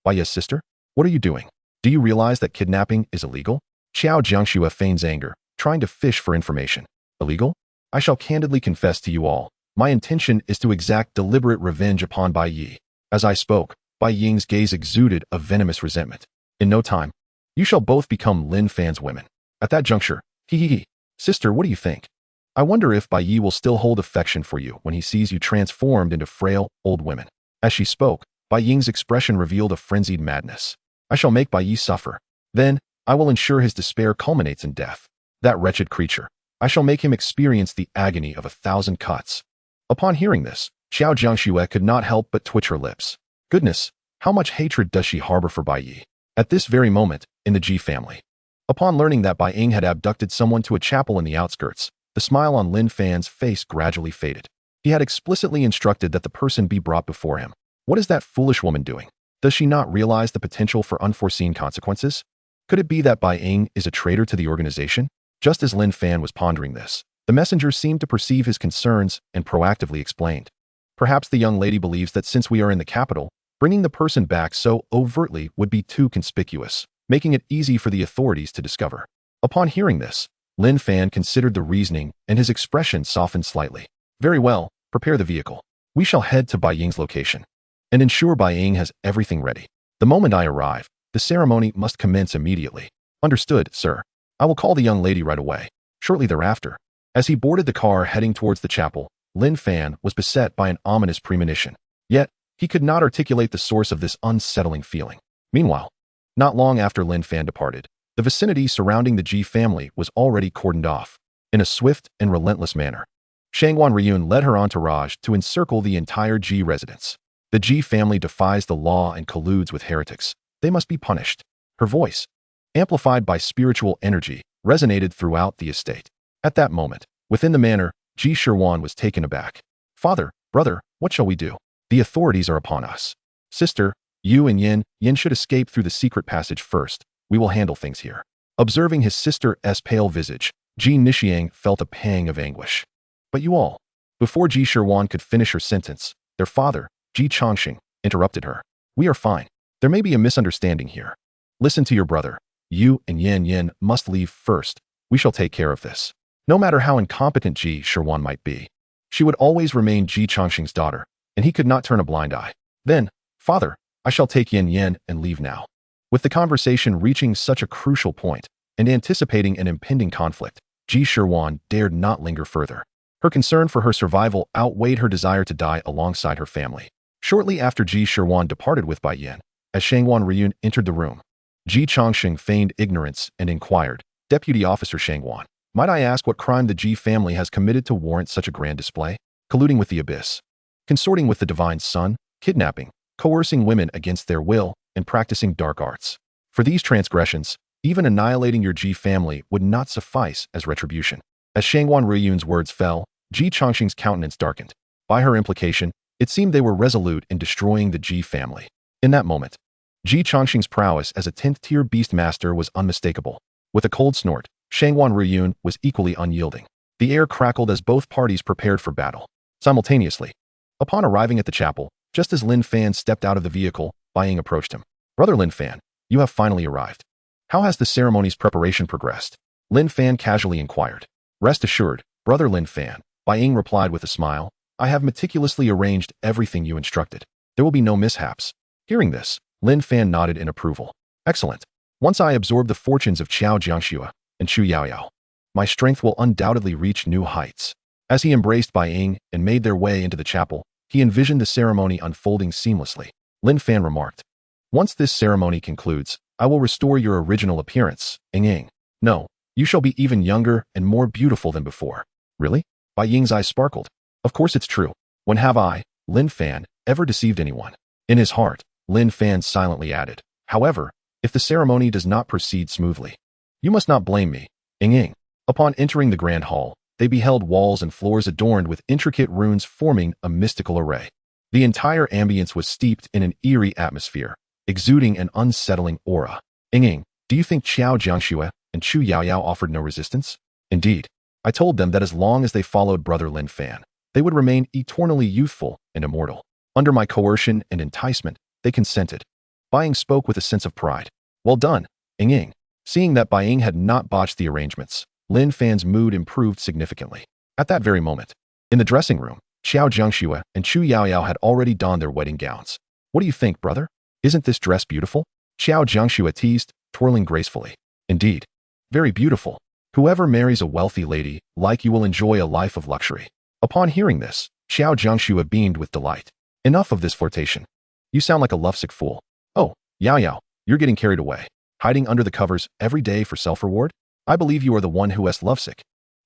"Bai Ye's sister? What are you doing? Do you realize that kidnapping is illegal?" Qiao Jiangxue feigns anger, trying to fish for information. "Illegal? I shall candidly confess to you all. My intention is to exact deliberate revenge upon Bai Ye." As I spoke, Bai Ying's gaze exuded a venomous resentment. "In no time, you shall both become Lin Fan's women." At that juncture, hee. "Sister, what do you think? I wonder if Bai Ye will still hold affection for you when he sees you transformed into frail, old women." As she spoke, Bai Ying's expression revealed a frenzied madness. "I shall make Bai Ye suffer. Then, I will ensure his despair culminates in death. That wretched creature. I shall make him experience the agony of 1,000 cuts." Upon hearing this, Qiao Jiangxue could not help but twitch her lips. Goodness, how much hatred does she harbor for Bai Ye? At this very moment, in the Ji family. Upon learning that Bai Ying had abducted someone to a chapel in the outskirts, the smile on Lin Fan's face gradually faded. He had explicitly instructed that the person be brought before him. What is that foolish woman doing? Does she not realize the potential for unforeseen consequences? Could it be that Bai Ying is a traitor to the organization? Just as Lin Fan was pondering this, the messenger seemed to perceive his concerns and proactively explained. "Perhaps the young lady believes that since we are in the capital, bringing the person back so overtly would be too conspicuous, making it easy for the authorities to discover." Upon hearing this, Lin Fan considered the reasoning and his expression softened slightly. "Very well, prepare the vehicle. We shall head to Bai Ying's location and ensure Bai Ying has everything ready. The moment I arrive, the ceremony must commence immediately." "Understood, sir. I will call the young lady right away." Shortly thereafter, as he boarded the car heading towards the chapel, Lin Fan was beset by an ominous premonition. Yet, he could not articulate the source of this unsettling feeling. Meanwhile, not long after Lin Fan departed, the vicinity surrounding the Ji family was already cordoned off. In a swift and relentless manner, Shangguan Ryun led her entourage to encircle the entire Ji residence. The Ji family defies the law and colludes with heretics. They must be punished. Her voice, amplified by spiritual energy, resonated throughout the estate. At that moment, within the manor, Ji Shirwan was taken aback. "Father, brother, what shall we do? The authorities are upon us." "Sister, you and Yin should escape through the secret passage first. We will handle things here." Observing his sister's pale visage, Ji Nixiang felt a pang of anguish. "But you all..." Before Ji Shirwan could finish her sentence, their father, Ji Chongqing, interrupted her. "We are fine. There may be a misunderstanding here. Listen to your brother. You and Yin must leave first. We shall take care of this." No matter how incompetent Ji Shirwan might be, she would always remain Ji Chongqing's daughter, and he could not turn a blind eye. "Then, father, I shall take Yin and leave now." With the conversation reaching such a crucial point, and anticipating an impending conflict, Ji Shirwan dared not linger further. Her concern for her survival outweighed her desire to die alongside her family. Shortly after Ji Shirwan departed with Bai Yan, as Shangguan Ryun entered the room, Ji Chongqing feigned ignorance and inquired, "Deputy Officer Shangguan, might I ask what crime the Ji family has committed to warrant such a grand display? Colluding with the abyss, consorting with the divine sun, kidnapping, coercing women against their will, and practicing dark arts. For these transgressions, even annihilating your Ji family would not suffice as retribution." As Shangguan Ryun's words fell, Ji Chongqing's countenance darkened. By her implication, it seemed they were resolute in destroying the Ji family. In that moment, Ji Chongqing's prowess as a 10th-tier beast master was unmistakable. With a cold snort, Shangguan Ryun was equally unyielding. The air crackled as both parties prepared for battle. Simultaneously, upon arriving at the chapel, just as Lin Fan stepped out of the vehicle, Bai Ying approached him. "Brother Lin Fan, you have finally arrived. How has the ceremony's preparation progressed?" Lin Fan casually inquired. "Rest assured, Brother Lin Fan," Bai Ying replied with a smile, "I have meticulously arranged everything you instructed. There will be no mishaps." Hearing this, Lin Fan nodded in approval. "Excellent. Once I absorb the fortunes of Qiao Jiangxue and Chu Yaoyao, my strength will undoubtedly reach new heights. As he embraced Bai Ye and made their way into the chapel, he envisioned the ceremony unfolding seamlessly. Lin Fan remarked, "Once this ceremony concludes, I will restore your original appearance, Ying. No, you shall be even younger and more beautiful than before." Really? Bai Ying's eyes sparkled. Of course it's true. When have I, Lin Fan, ever deceived anyone? In his heart, Lin Fan silently added, "However, if the ceremony does not proceed smoothly, you must not blame me, Ying." Upon entering the grand hall, they beheld walls and floors adorned with intricate runes forming a mystical array. The entire ambience was steeped in an eerie atmosphere, exuding an unsettling aura. Ying, do you think Qiao Jiangxue and Chu Yaoyao offered no resistance? Indeed, I told them that as long as they followed Brother Lin Fan, they would remain eternally youthful and immortal. Under my coercion and enticement, they consented. Bai Ye spoke with a sense of pride. Well done, Ying. Seeing that Bai Ye had not botched the arrangements, Lin Fan's mood improved significantly. At that very moment, in the dressing room, Qiao Jiangxue and Chu Yaoyao had already donned their wedding gowns. What do you think, brother? Isn't this dress beautiful? Qiao Jiangxue teased, twirling gracefully. Indeed, very beautiful. Whoever marries a wealthy lady like you will enjoy a life of luxury. Upon hearing this, Qiao Jiangxue beamed with delight. Enough of this flirtation. You sound like a lovesick fool. Oh, Yaoyao, you're getting carried away. Hiding under the covers every day for self-reward? I believe you are the one who is lovesick.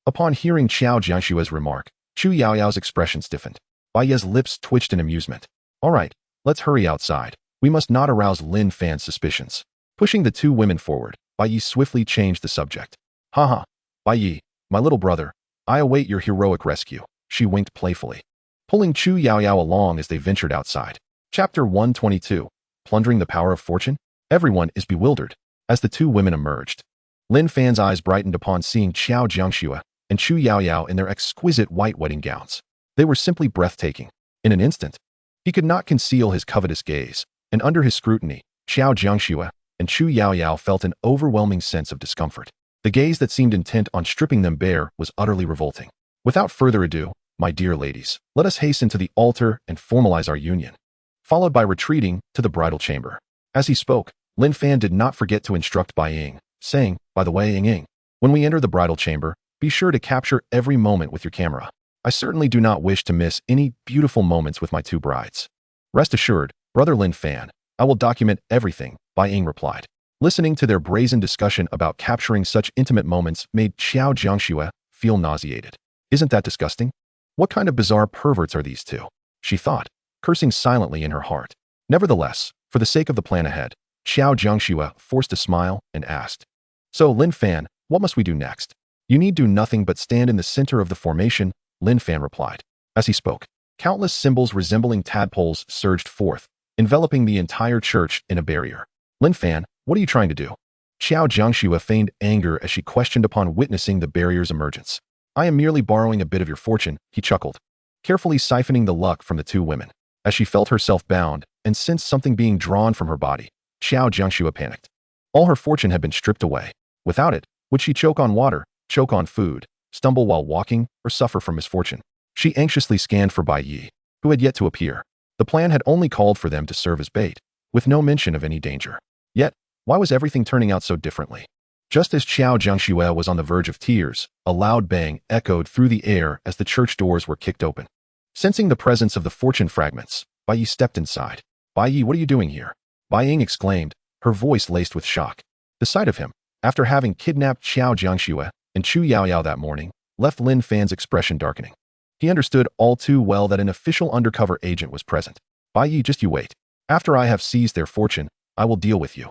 Upon hearing Qiao Jiangxue's remark, Chu Yaoyao's expression stiffened. Bai Ye's lips twitched in amusement. All right, let's hurry outside. We must not arouse Lin Fan's suspicions. Pushing the two women forward, Bai Ye swiftly changed the subject. Haha, Bai Ye, my little brother, I await your heroic rescue. She winked playfully, pulling Chu Yaoyao along as they ventured outside. Chapter 122, Plundering the Power of Fortune? Everyone is bewildered. As the two women emerged, Lin Fan's eyes brightened upon seeing Qiao Jiangxue and Chu Yaoyao in their exquisite white wedding gowns. They were simply breathtaking. In an instant, he could not conceal his covetous gaze, and under his scrutiny, Qiao Jiangxue and Chu Yaoyao felt an overwhelming sense of discomfort. The gaze that seemed intent on stripping them bare was utterly revolting. Without further ado, my dear ladies, let us hasten to the altar and formalize our union. Followed by retreating to the bridal chamber. As he spoke, Lin Fan did not forget to instruct Bai Ye, saying, by the way, Ying, when we enter the bridal chamber, be sure to capture every moment with your camera. I certainly do not wish to miss any beautiful moments with my two brides. Rest assured, Brother Lin Fan, I will document everything, Bai Ye replied. Listening to their brazen discussion about capturing such intimate moments made Qiao Jiangxue feel nauseated. Isn't that disgusting? What kind of bizarre perverts are these two? She thought, cursing silently in her heart. Nevertheless, for the sake of the plan ahead, Qiao Jiangxue forced a smile and asked, So, Lin Fan, what must we do next? You need do nothing but stand in the center of the formation, Lin Fan replied. As he spoke, countless symbols resembling tadpoles surged forth, enveloping the entire church in a barrier. Lin Fan, what are you trying to do? Qiao Jiangxue feigned anger as she questioned upon witnessing the barrier's emergence. I am merely borrowing a bit of your fortune, he chuckled, carefully siphoning the luck from the two women. As she felt herself bound and sensed something being drawn from her body, Qiao Jiangxue panicked. All her fortune had been stripped away. Without it, would she choke on water, choke on food, stumble while walking, or suffer from misfortune? She anxiously scanned for Bai Ye, who had yet to appear. The plan had only called for them to serve as bait, with no mention of any danger. Yet, why was everything turning out so differently? Just as Qiao Jiangxue was on the verge of tears, a loud bang echoed through the air as the church doors were kicked open. Sensing the presence of the fortune fragments, Bai Ye stepped inside. Bai Ye, what are you doing here? Bai Ye exclaimed, her voice laced with shock. The sight of him, after having kidnapped Qiao Jiangxue and Chu Yaoyao that morning, left Lin Fan's expression darkening. He understood all too well that an official undercover agent was present. Bai Ye, just you wait. After I have seized their fortune, I will deal with you,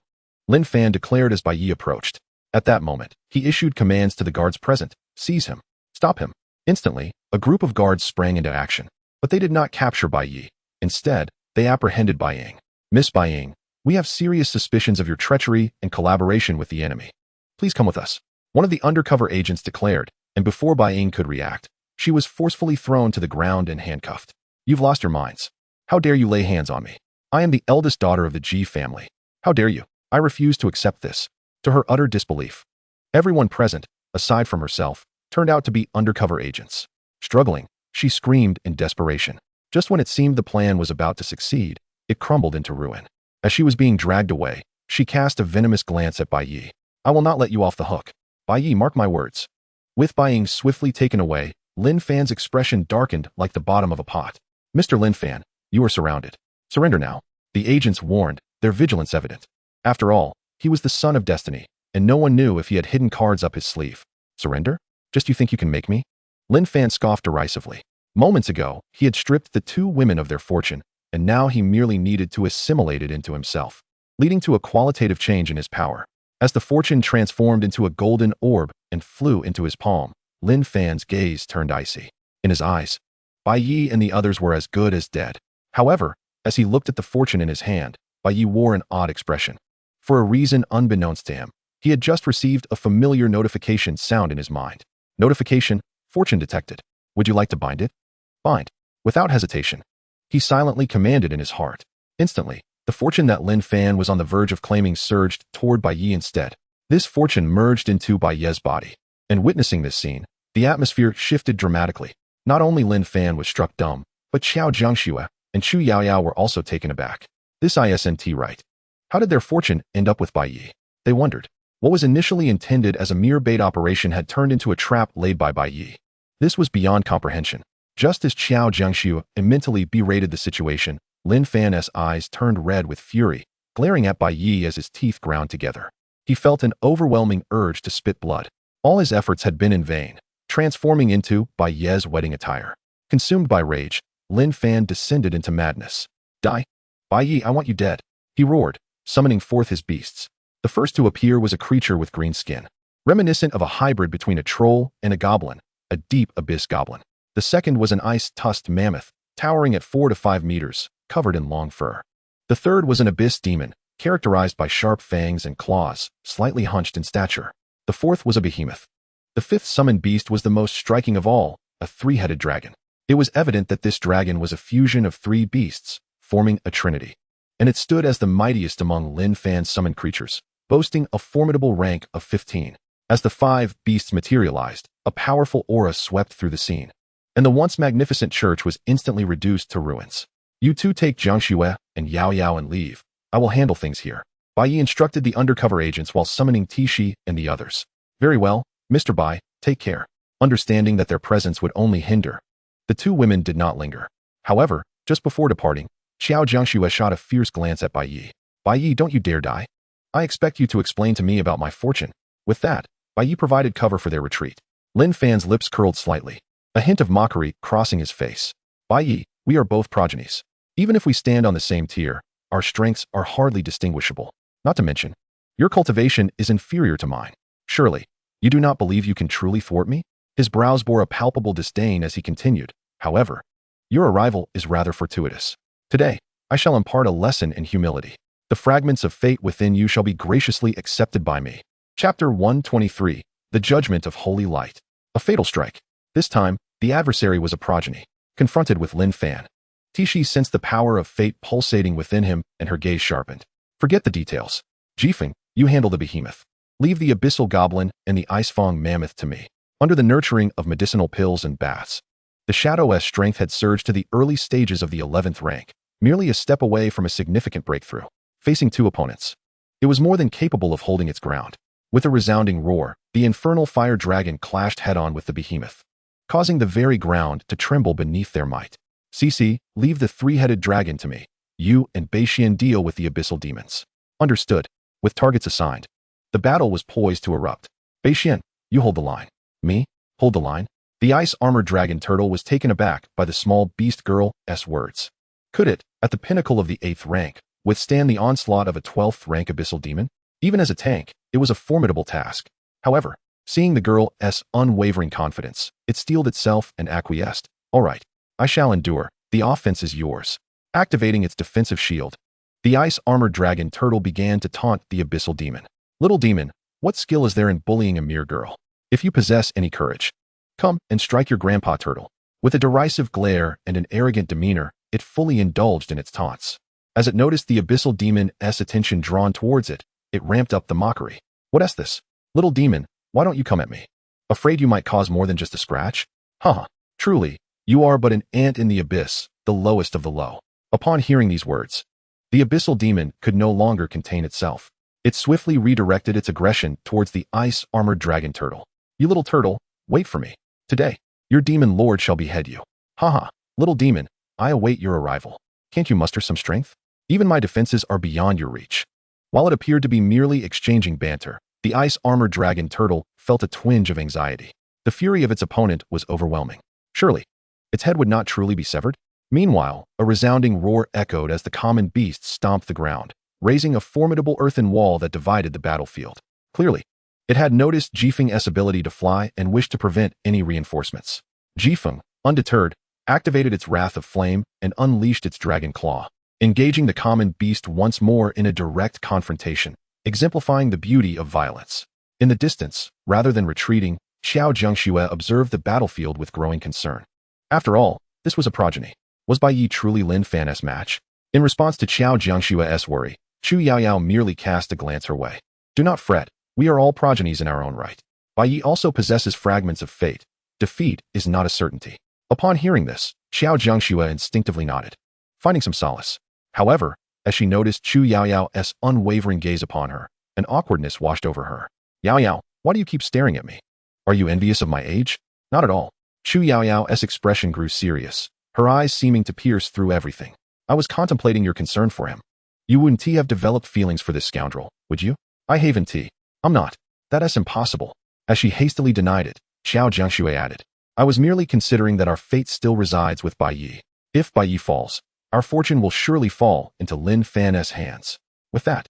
Lin Fan declared as Bai Ye approached. At that moment, he issued commands to the guards present. Seize him. Stop him. Instantly, a group of guards sprang into action. But they did not capture Bai Ye. Instead, they apprehended Bai Ye. Miss Bai Ye, we have serious suspicions of your treachery and collaboration with the enemy. Please come with us. One of the undercover agents declared, and before Bai Ye could react, she was forcefully thrown to the ground and handcuffed. You've lost your minds. How dare you lay hands on me? I am the eldest daughter of the Ji family. How dare you? I refuse to accept this. To her utter disbelief, everyone present, aside from herself, turned out to be undercover agents. Struggling, she screamed in desperation. Just when it seemed the plan was about to succeed, it crumbled into ruin. As she was being dragged away, she cast a venomous glance at Bai Ye. I will not let you off the hook. Bai Ye, mark my words. With Bai Ye swiftly taken away, Lin Fan's expression darkened like the bottom of a pot. Mr. Lin Fan, you are surrounded. Surrender now. The agents warned, their vigilance evident. After all, he was the son of destiny, and no one knew if he had hidden cards up his sleeve. Surrender? Just you think you can make me? Lin Fan scoffed derisively. Moments ago, he had stripped the two women of their fortune, and now he merely needed to assimilate it into himself, leading to a qualitative change in his power. As the fortune transformed into a golden orb and flew into his palm, Lin Fan's gaze turned icy. In his eyes, Bai Ye and the others were as good as dead. However, as he looked at the fortune in his hand, Bai Ye wore an odd expression. For a reason unbeknownst to him, he had just received a familiar notification sound in his mind. Notification, fortune detected. Would you like to bind it? Bind. Without hesitation, he silently commanded in his heart. Instantly, the fortune that Lin Fan was on the verge of claiming surged toward Bai Ye instead. This fortune merged into Bai Ye's body. And witnessing this scene, the atmosphere shifted dramatically. Not only Lin Fan was struck dumb, but Xiao Jiangxue and Chu Yaoyao were also taken aback. This isn't right. How did their fortune end up with Bai Ye? They wondered. What was initially intended as a mere bait operation had turned into a trap laid by Bai Ye. This was beyond comprehension. Just as Xiao Jiangxue mentally berated the situation, Lin Fan's eyes turned red with fury, glaring at Bai Ye as his teeth ground together. He felt an overwhelming urge to spit blood. All his efforts had been in vain, transforming into Bai Ye's wedding attire. Consumed by rage, Lin Fan descended into madness. Die! Bai Ye, I want you dead! He roared, summoning forth his beasts. The first to appear was a creature with green skin, reminiscent of a hybrid between a troll and a goblin, a deep abyss goblin. The second was an ice-tusked mammoth, towering at 4 to 5 meters, covered in long fur. The third was an abyss demon, characterized by sharp fangs and claws, slightly hunched in stature. The fourth was a behemoth. The fifth summoned beast was the most striking of all, a 3-headed dragon. It was evident that this dragon was a fusion of 3 beasts, forming a trinity. And it stood as the mightiest among Lin Fan's summoned creatures, boasting a formidable rank of 15. As the 5 beasts materialized, a powerful aura swept through the scene, and the once magnificent church was instantly reduced to ruins. You two take Jiangxue and Yao Yao and leave. I will handle things here. Bai Ye instructed the undercover agents while summoning Tishi and the others. Very well, Mr. Bai, take care. Understanding that their presence would only hinder, the 2 women did not linger. However, just before departing, Xiao Jiangxue shot a fierce glance at Bai Ye. Bai Ye, don't you dare die. I expect you to explain to me about my fortune. With that, Bai Ye provided cover for their retreat. Lin Fan's lips curled slightly, a hint of mockery crossing his face. Bai Ye, we are both progenies. Even if we stand on the same tier, our strengths are hardly distinguishable. Not to mention, your cultivation is inferior to mine. Surely, you do not believe you can truly thwart me? His brows bore a palpable disdain as he continued. However, your arrival is rather fortuitous. Today, I shall impart a lesson in humility. The fragments of fate within you shall be graciously accepted by me. Chapter 123, The Judgment of Holy Light. A fatal strike. This time, the adversary was a progeny. Confronted with Lin Fan, Tishi sensed the power of fate pulsating within him and her gaze sharpened. Forget the details. Jifeng, you handle the behemoth. Leave the abyssal goblin and the icefang mammoth to me. Under the nurturing of medicinal pills and baths, the Shadow's strength had surged to the early stages of the 11th rank, merely a step away from a significant breakthrough. Facing 2 opponents, it was more than capable of holding its ground. With a resounding roar, the infernal fire dragon clashed head-on with the behemoth, causing the very ground to tremble beneath their might. CC, leave the 3-headed dragon to me. You and Beishian deal with the abyssal demons. Understood. With targets assigned, the battle was poised to erupt. Beishian, you hold the line. Me? Hold the line? The ice-armored dragon turtle was taken aback by the small beast girl's words. Could it, at the pinnacle of the 8th rank, withstand the onslaught of a 12th rank abyssal demon? Even as a tank, it was a formidable task. However, seeing the girl's unwavering confidence, it steeled itself and acquiesced. All right, I shall endure. The offense is yours. Activating its defensive shield, the ice-armored dragon turtle began to taunt the abyssal demon. Little demon, what skill is there in bullying a mere girl? If you possess any courage, come and strike your grandpa turtle. With a derisive glare and an arrogant demeanor, it fully indulged in its taunts. As it noticed the abyssal demon's attention drawn towards it, it ramped up the mockery. What's this? Little demon, why don't you come at me? Afraid you might cause more than just a scratch? Haha, truly, you are but an ant in the abyss, the lowest of the low. Upon hearing these words, the abyssal demon could no longer contain itself. It swiftly redirected its aggression towards the ice-armored dragon turtle. You little turtle, Wait for me. Today, your demon lord shall behead you. Haha, little demon, I await your arrival. Can't you muster some strength? Even my defenses are beyond your reach. While it appeared to be merely exchanging banter, the ice-armored dragon turtle felt a twinge of anxiety. The fury of its opponent was overwhelming. Surely, its head would not truly be severed? Meanwhile, a resounding roar echoed as the common beast stomped the ground, raising a formidable earthen wall that divided the battlefield. Clearly, it had noticed Jifeng's ability to fly and wished to prevent any reinforcements. Jifeng, undeterred, activated its wrath of flame and unleashed its dragon claw, engaging the common beast once more in a direct confrontation, exemplifying the beauty of violence. In the distance, rather than retreating, Xiao Jiangxue observed the battlefield with growing concern. After all, this was a progeny. Was Bai Ye truly Lin Fan's match? In response to Xiao Jiangxue's worry, Chu Yaoyao merely cast a glance her way. Do not fret, we are all progenies in our own right. Bai Ye also possesses fragments of fate. Defeat is not a certainty. Upon hearing this, Xiao Jiangxue instinctively nodded, finding some solace. However, as she noticed Chu Yaoyao's unwavering gaze upon her, an awkwardness washed over her. Yaoyao, why do you keep staring at me? Are you envious of my age? Not at all. Chu Yaoyao's expression grew serious, her eyes seeming to pierce through everything. I was contemplating your concern for him. You wouldn't have developed feelings for this scoundrel, would you? I haven't. I'm not. That's impossible. As she hastily denied it, Xiao Jiangxue added, I was merely considering that our fate still resides with Bai Ye. If Bai Ye falls, our fortune will surely fall into Lin Fan's hands. With that,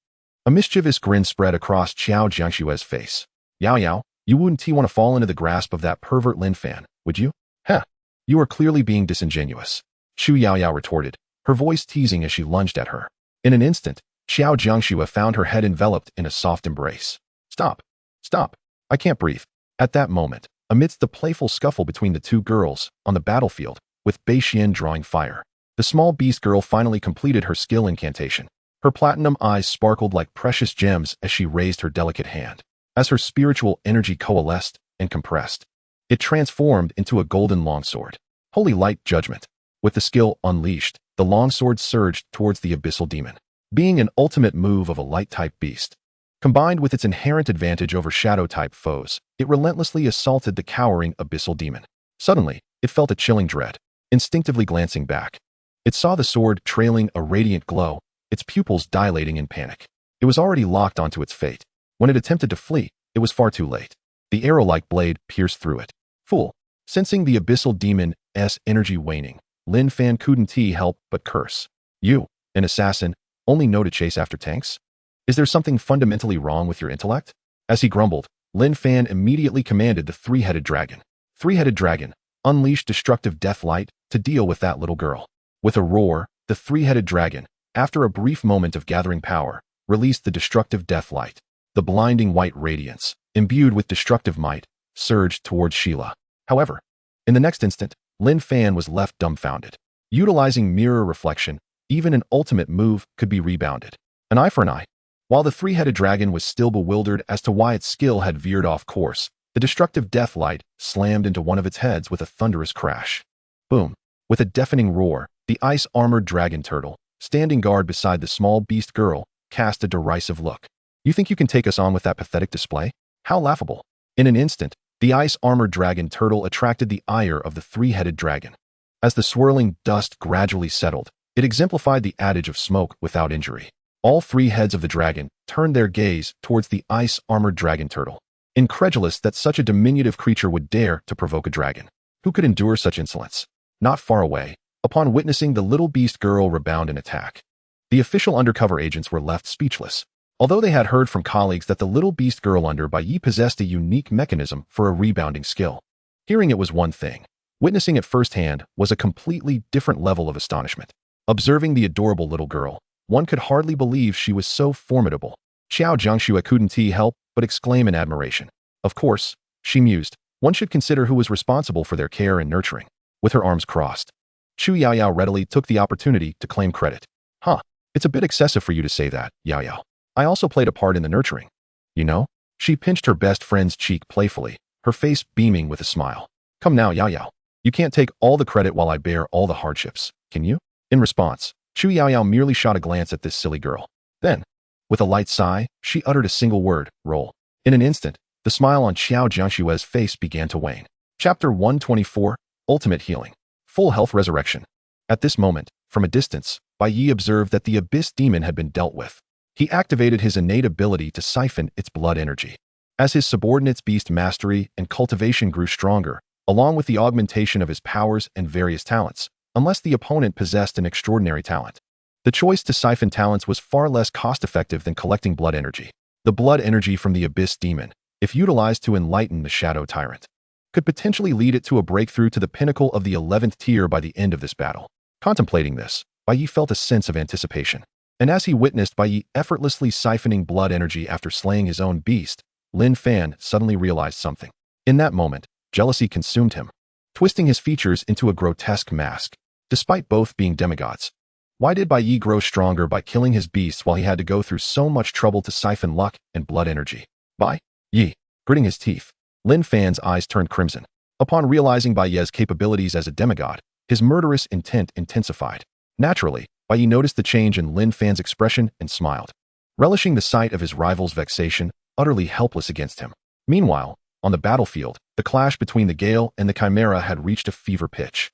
a mischievous grin spread across Xiao Jiangxue's face. Yaoyao, you wouldn't want to fall into the grasp of that pervert Lin Fan, would you? Heh. You are clearly being disingenuous. Chu Yaoyao retorted, her voice teasing as she lunged at her. In an instant, Xiao Jiangxue found her head enveloped in a soft embrace. Stop. Stop. I can't breathe. At that moment, amidst the playful scuffle between the two girls on the battlefield, with Bai Xian drawing fire, the small beast girl finally completed her skill incantation. Her platinum eyes sparkled like precious gems as she raised her delicate hand. As her spiritual energy coalesced and compressed, it transformed into a golden longsword. Holy light judgment. With the skill unleashed, the longsword surged towards the abyssal demon. Being an ultimate move of a light-type beast, combined with its inherent advantage over shadow-type foes, it relentlessly assaulted the cowering abyssal demon. Suddenly, it felt a chilling dread. Instinctively glancing back, it saw the sword trailing a radiant glow, its pupils dilating in panic. It was already locked onto its fate. When it attempted to flee, it was far too late. The arrow-like blade pierced through it. Fool. Sensing the abyssal demon's energy waning, Lin Fan couldn't help but curse. You, an assassin, only know to chase after tanks? Is there something fundamentally wrong with your intellect? As he grumbled, Lin Fan immediately commanded the three-headed dragon. Three-headed dragon, unleash destructive death light to deal with that little girl. With a roar, the three-headed dragon, after a brief moment of gathering power, released the destructive death light. The blinding white radiance, imbued with destructive might, surged towards Sheila. However, in the next instant, Lin Fan was left dumbfounded. Utilizing mirror reflection, even an ultimate move could be rebounded. An eye for an eye. While the three-headed dragon was still bewildered as to why its skill had veered off course, the destructive death light slammed into one of its heads with a thunderous crash. Boom. With a deafening roar, the ice-armored dragon turtle, standing guard beside the small beast girl, cast a derisive look. You think you can take us on with that pathetic display? How laughable. In an instant, the ice-armored dragon turtle attracted the ire of the three-headed dragon. As the swirling dust gradually settled, it exemplified the adage of smoke without injury. All three heads of the dragon turned their gaze towards the ice-armored dragon turtle, incredulous that such a diminutive creature would dare to provoke a dragon. Who could endure such insolence? Not far away, upon witnessing the little beast girl rebound and attack, the official undercover agents were left speechless. Although they had heard from colleagues that the little beast girl under Bai Ye possessed a unique mechanism for a rebounding skill, hearing it was one thing. Witnessing it firsthand was a completely different level of astonishment. Observing the adorable little girl, one could hardly believe she was so formidable. Xiao Jiangxue couldn't help but exclaim in admiration. Of course, she mused, one should consider who was responsible for their care and nurturing. With her arms crossed, Chu Yaoyao readily took the opportunity to claim credit. Huh, it's a bit excessive for you to say that, Yaoyao. I also played a part in the nurturing. You know? She pinched her best friend's cheek playfully, her face beaming with a smile. Come now, Yaoyao. You can't take all the credit while I bear all the hardships, can you? In response, Chu Yaoyao merely shot a glance at this silly girl. Then, with a light sigh, she uttered a single word, roll. In an instant, The smile on Xiao Jiangshue's face began to wane. Chapter 124, Ultimate Healing. Full Health Resurrection. At this moment, from a distance, Bai Ye observed that the Abyss Demon had been dealt with. He activated his innate ability to siphon its blood energy. As his subordinate's beast mastery and cultivation grew stronger, along with the augmentation of his powers and various talents, unless the opponent possessed an extraordinary talent. The choice to siphon talents was far less cost-effective than collecting blood energy. The blood energy from the Abyss Demon, if utilized to enlighten the Shadow Tyrant, could potentially lead it to a breakthrough to the pinnacle of the 11th tier by the end of this battle. Contemplating this, Bai Ye felt a sense of anticipation. And as he witnessed Bai Ye effortlessly siphoning blood energy after slaying his own beast, Lin Fan suddenly realized something. In that moment, jealousy consumed him, twisting his features into a grotesque mask. Despite both being demigods, why did Bai Ye grow stronger by killing his beasts while he had to go through so much trouble to siphon luck and blood energy? Bai Ye, gritting his teeth, Lin Fan's eyes turned crimson. Upon realizing Bai Ye's capabilities as a demigod, his murderous intent intensified. Naturally, Bai Ye noticed the change in Lin Fan's expression and smiled, relishing the sight of his rival's vexation, utterly helpless against him. Meanwhile, on the battlefield, the clash between the Gale and the Chimera had reached a fever pitch.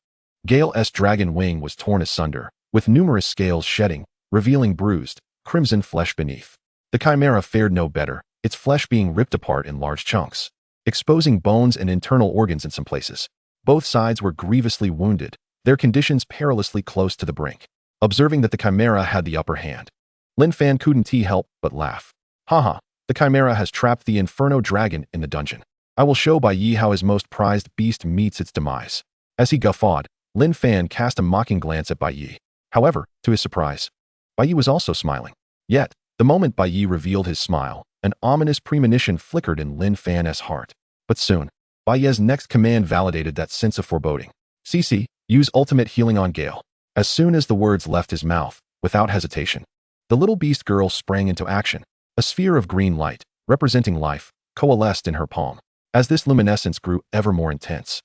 Gale's dragon wing was torn asunder, with numerous scales shedding, revealing bruised, crimson flesh beneath. The Chimera fared no better, its flesh being ripped apart in large chunks, exposing bones and internal organs in some places. Both sides were grievously wounded, their conditions perilously close to the brink. Observing that the Chimera had the upper hand, Lin Fan couldn't help but laugh. Haha, the Chimera has trapped the Inferno Dragon in the dungeon. I will show Bai Ye how his most prized beast meets its demise. As he guffawed, Lin Fan cast a mocking glance at Bai Ye. However, to his surprise, Bai Ye was also smiling. Yet, the moment Bai Ye revealed his smile, an ominous premonition flickered in Lin Fan's heart. But soon, Bai Ye's next command validated that sense of foreboding. CC, use ultimate healing on Gale. As soon as the words left his mouth, without hesitation, the little beast girl sprang into action. A sphere of green light, representing life, coalesced in her palm. As this luminescence grew ever more intense,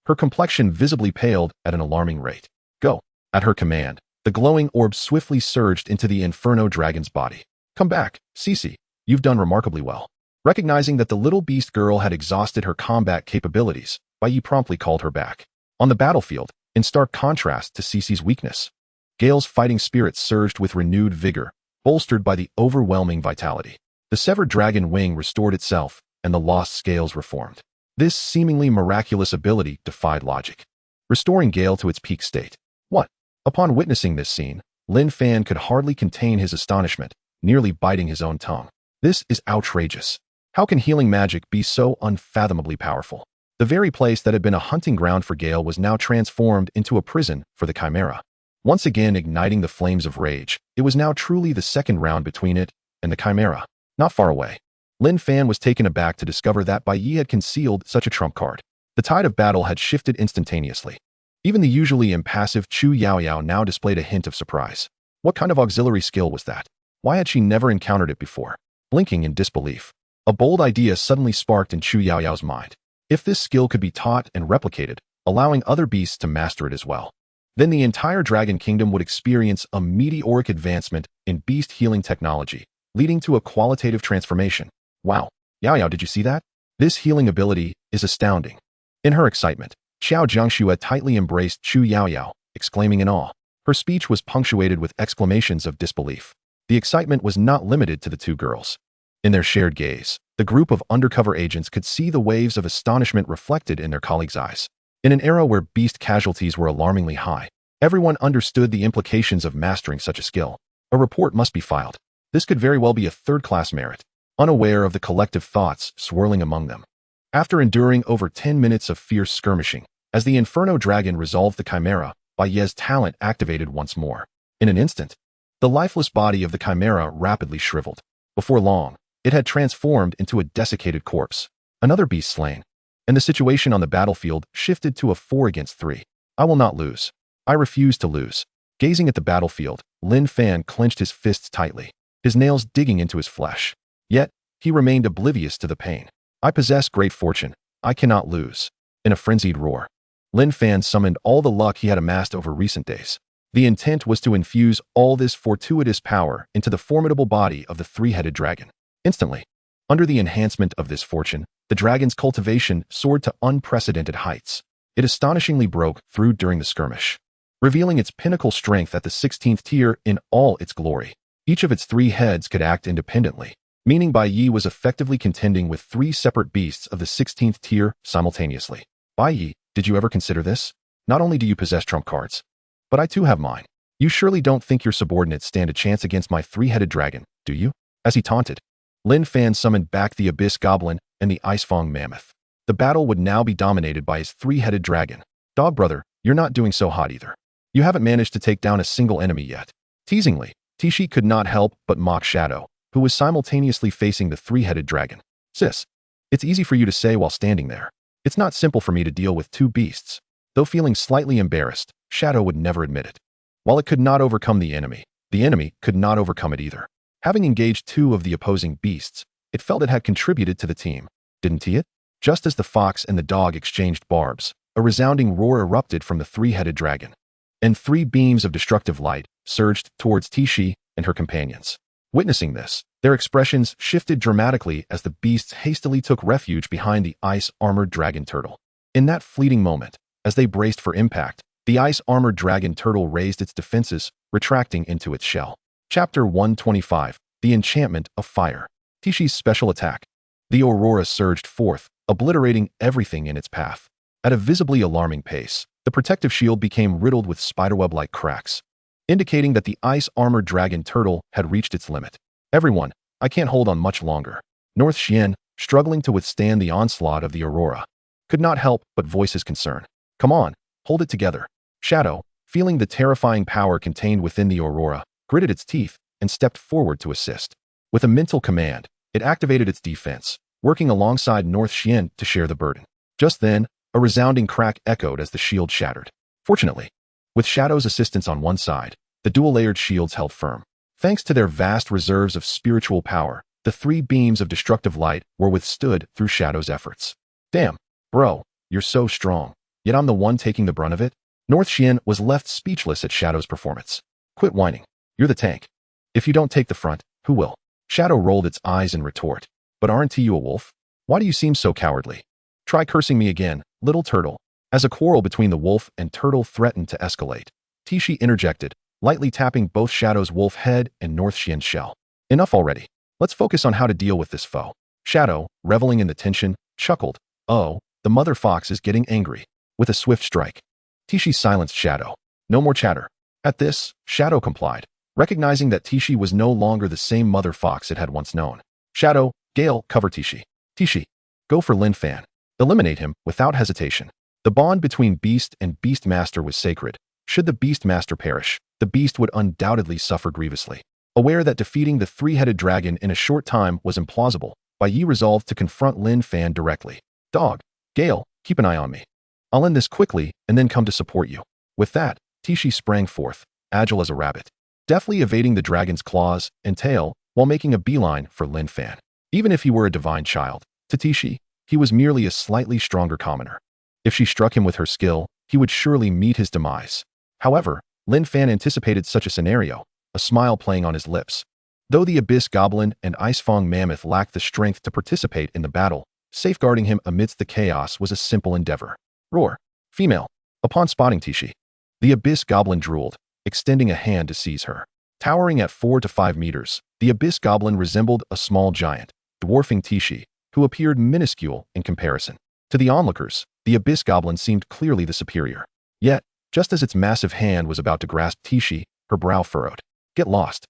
her complexion visibly paled at an alarming rate. Go. At her command, the glowing orb swiftly surged into the Inferno Dragon's body. Come back, Cece. You've done remarkably well. Recognizing that the little beast girl had exhausted her combat capabilities, Bai Ye promptly called her back. On the battlefield, in stark contrast to Cece's weakness, Gale's fighting spirit surged with renewed vigor, bolstered by the overwhelming vitality. The severed dragon wing restored itself, and the lost scales reformed. This seemingly miraculous ability defied logic, restoring Gale to its peak state. What? Upon witnessing this scene, Lin Fan could hardly contain his astonishment, nearly biting his own tongue. This is outrageous. How can healing magic be so unfathomably powerful? The very place that had been a hunting ground for Gale was now transformed into a prison for the Chimera. Once again igniting the flames of rage, it was now truly the second round between it and the Chimera. Not far away, Lin Fan was taken aback to discover that Bai Ye had concealed such a trump card. The tide of battle had shifted instantaneously. Even the usually impassive Chu Yaoyao now displayed a hint of surprise. What kind of auxiliary skill was that? Why had she never encountered it before? Blinking in disbelief, a bold idea suddenly sparked in Chu Yaoyao's mind. If this skill could be taught and replicated, allowing other beasts to master it as well, then the entire Dragon Kingdom would experience a meteoric advancement in beast healing technology, leading to a qualitative transformation. Wow, Yaoyao, did you see that? This healing ability is astounding. In her excitement, Xiao Jiangxue tightly embraced Chu Yaoyao, exclaiming in awe. Her speech was punctuated with exclamations of disbelief. The excitement was not limited to the two girls. In their shared gaze, the group of undercover agents could see the waves of astonishment reflected in their colleagues' eyes. In an era where beast casualties were alarmingly high, everyone understood the implications of mastering such a skill. A report must be filed. This could very well be a third-class merit, unaware of the collective thoughts swirling among them. After enduring over 10 minutes of fierce skirmishing, as the Inferno Dragon resolved the Chimera, Bai Ye's talent activated once more. In an instant, the lifeless body of the Chimera rapidly shriveled. Before long, it had transformed into a desiccated corpse. Another beast slain, and the situation on the battlefield shifted to a 4 against 3. I will not lose. I refuse to lose. Gazing at the battlefield, Lin Fan clenched his fists tightly, his nails digging into his flesh. Yet, he remained oblivious to the pain. I possess great fortune. I cannot lose. In a frenzied roar, Lin Fan summoned all the luck he had amassed over recent days. The intent was to infuse all this fortuitous power into the formidable body of the three-headed dragon. Instantly, Under the enhancement of this fortune, the dragon's cultivation soared to unprecedented heights. It astonishingly broke through during the skirmish, revealing its pinnacle strength at the 16th tier in all its glory. Each of its 3 heads could act independently, meaning Bai Ye was effectively contending with 3 separate beasts of the 16th tier simultaneously. Bai Ye, did you ever consider this? Not only do you possess trump cards, but I too have mine. You surely don't think your subordinates stand a chance against my 3-headed dragon, do you? As he taunted, Lin Fan summoned back the Abyss Goblin and the Icefang Mammoth. The battle would now be dominated by his 3-headed dragon. Dog brother, you're not doing so hot either. You haven't managed to take down a single enemy yet. Teasingly, Tishi could not help but mock Shadow, who was simultaneously facing the 3-headed dragon. Sis, it's easy for you to say while standing there. It's not simple for me to deal with 2 beasts. Though feeling slightly embarrassed, Shadow would never admit it. While it could not overcome the enemy could not overcome it either. Having engaged 2 of the opposing beasts, it felt it had contributed to the team, didn't it? Just as the fox and the dog exchanged barbs, a resounding roar erupted from the 3-headed dragon, and 3 beams of destructive light surged towards Tishi and her companions. Witnessing this, their expressions shifted dramatically as the beasts hastily took refuge behind the ice-armored dragon turtle. In that fleeting moment, as they braced for impact, the ice-armored dragon turtle raised its defenses, retracting into its shell. Chapter 125, The Enchantment of Fire. Tishi's special attack. The aurora surged forth, obliterating everything in its path. At a visibly alarming pace, the protective shield became riddled with spiderweb-like cracks, indicating that the ice-armored dragon turtle had reached its limit. Everyone, I can't hold on much longer. North Xian, struggling to withstand the onslaught of the aurora, could not help but voice his concern. Come on, hold it together. Shadow, feeling the terrifying power contained within the aurora, gritted its teeth and stepped forward to assist. With a mental command, it activated its defense, working alongside North Xian to share the burden. Just then, a resounding crack echoed as the shield shattered. Fortunately, with Shadow's assistance on one side, the dual-layered shields held firm. Thanks to their vast reserves of spiritual power, the 3 beams of destructive light were withstood through Shadow's efforts. Damn, bro, you're so strong, yet I'm the one taking the brunt of it? North Xian was left speechless at Shadow's performance. Quit whining. You're the tank. If you don't take the front, who will? Shadow rolled its eyes in retort. But aren't you a wolf? Why do you seem so cowardly? Try cursing me again, little turtle. As a quarrel between the wolf and turtle threatened to escalate, Tishi interjected, lightly tapping both Shadow's wolf head and North Xian's shell. Enough already. Let's focus on how to deal with this foe. Shadow, reveling in the tension, chuckled. Oh, the mother fox is getting angry. With a swift strike, Tishi silenced Shadow. No more chatter. At this, Shadow complied, recognizing that Tishi was no longer the same mother fox it had once known. Shadow, Gale, cover Tishi. Tishi, go for Lin Fan. Eliminate him without hesitation. The bond between Beast and Beastmaster was sacred. Should the Beastmaster perish, the Beast would undoubtedly suffer grievously. Aware that defeating the 3-headed dragon in a short time was implausible, Bai Ye resolved to confront Lin Fan directly. Dog, Gale, keep an eye on me. I'll end this quickly and then come to support you. With that, Tishi sprang forth, agile as a rabbit, deftly evading the dragon's claws and tail while making a beeline for Lin Fan. Even if he were a divine child, to Tishi, he was merely a slightly stronger commoner. If she struck him with her skill, he would surely meet his demise. However, Lin Fan anticipated such a scenario, a smile playing on his lips. Though the Abyss Goblin and Icefang Mammoth lacked the strength to participate in the battle, safeguarding him amidst the chaos was a simple endeavor. Roar. Female. Upon spotting Tishi, the Abyss Goblin drooled, extending a hand to seize her. Towering at 4 to 5 meters, the Abyss Goblin resembled a small giant, dwarfing Tishi, who appeared minuscule in comparison. To the onlookers, the Abyss Goblin seemed clearly the superior. Yet, just as its massive hand was about to grasp Tishi, her brow furrowed. Get lost.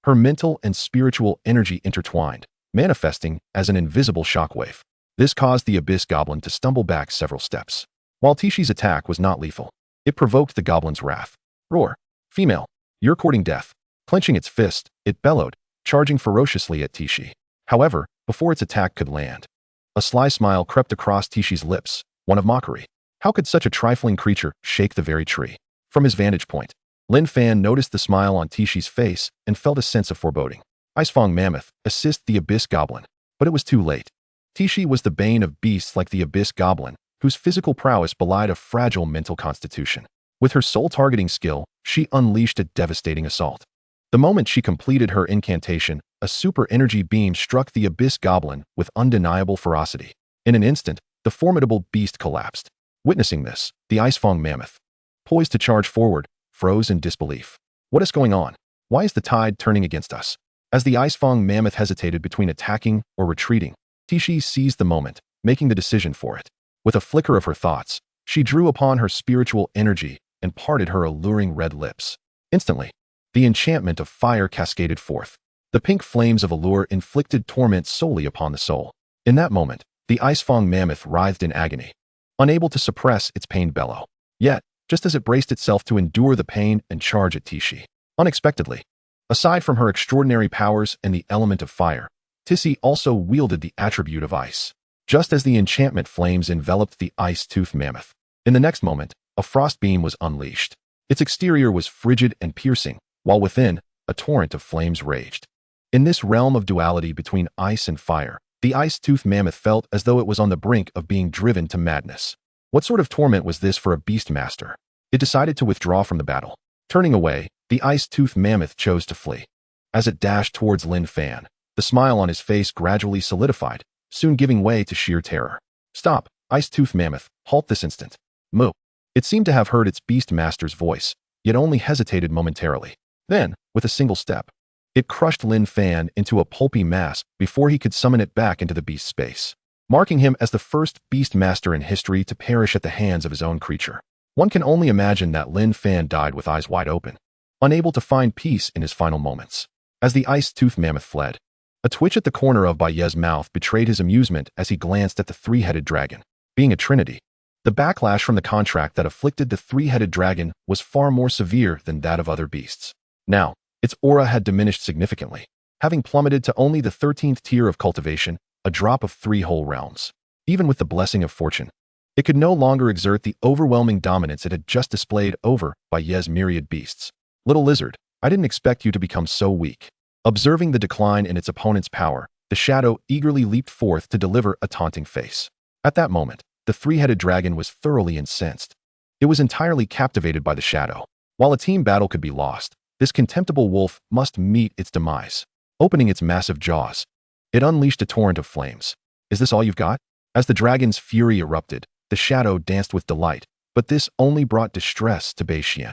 Her mental and spiritual energy intertwined, manifesting as an invisible shockwave. This caused the Abyss Goblin to stumble back several steps. While Tishi's attack was not lethal, it provoked the goblin's wrath. Roar. Female. You're courting death. Clenching its fist, it bellowed, charging ferociously at Tishi. However, before its attack could land, a sly smile crept across Tishi's lips, one of mockery. How could such a trifling creature shake the very tree? From his vantage point, Lin Fan noticed the smile on Tishi's face and felt a sense of foreboding. Icefang Mammoth, assist the Abyss Goblin. But it was too late. Tishi was the bane of beasts like the Abyss Goblin, whose physical prowess belied a fragile mental constitution. With her soul-targeting skill, she unleashed a devastating assault. The moment she completed her incantation, a super energy beam struck the abyss goblin with undeniable ferocity. In an instant, the formidable beast collapsed. Witnessing this, the Icefang mammoth, poised to charge forward, froze in disbelief. What is going on? Why is the tide turning against us? As the Icefang mammoth hesitated between attacking or retreating, Tishi seized the moment, making the decision for it. With a flicker of her thoughts, she drew upon her spiritual energy and parted her alluring red lips. Instantly, the enchantment of fire cascaded forth. The pink flames of allure inflicted torment solely upon the soul. In that moment, the Icefang mammoth writhed in agony, unable to suppress its pained bellow. Yet, just as it braced itself to endure the pain and charge at Tishi, unexpectedly, aside from her extraordinary powers and the element of fire, Tishi also wielded the attribute of ice. Just as the enchantment flames enveloped the ice-toothed mammoth, in the next moment, a frost beam was unleashed. Its exterior was frigid and piercing, while within, a torrent of flames raged. In this realm of duality between ice and fire, the ice-toothed mammoth felt as though it was on the brink of being driven to madness. What sort of torment was this for a beastmaster? It decided to withdraw from the battle. Turning away, the ice-toothed mammoth chose to flee. As it dashed towards Lin Fan, the smile on his face gradually solidified, soon giving way to sheer terror. Stop, ice-toothed mammoth, halt this instant. Moo. It seemed to have heard its beastmaster's voice, yet only hesitated momentarily. Then, with a single step, it crushed Lin Fan into a pulpy mass before he could summon it back into the beast space, marking him as the first beastmaster in history to perish at the hands of his own creature. One can only imagine that Lin Fan died with eyes wide open, unable to find peace in his final moments. As the ice-toothed mammoth fled, a twitch at the corner of Bai Ye's mouth betrayed his amusement as he glanced at the three-headed dragon. Being a trinity, the backlash from the contract that afflicted the three-headed dragon was far more severe than that of other beasts. Now, its aura had diminished significantly, having plummeted to only the 13th tier of cultivation, a drop of 3 whole realms. Even with the blessing of fortune, it could no longer exert the overwhelming dominance it had just displayed over Bai Ye's myriad beasts. Little lizard, I didn't expect you to become so weak. Observing the decline in its opponent's power, the shadow eagerly leaped forth to deliver a taunting face. At that moment, the three-headed dragon was thoroughly incensed. It was entirely captivated by the shadow. While a team battle could be lost, this contemptible wolf must meet its demise. Opening its massive jaws, it unleashed a torrent of flames. Is this all you've got? As the dragon's fury erupted, the shadow danced with delight, but this only brought distress to Bai Ye.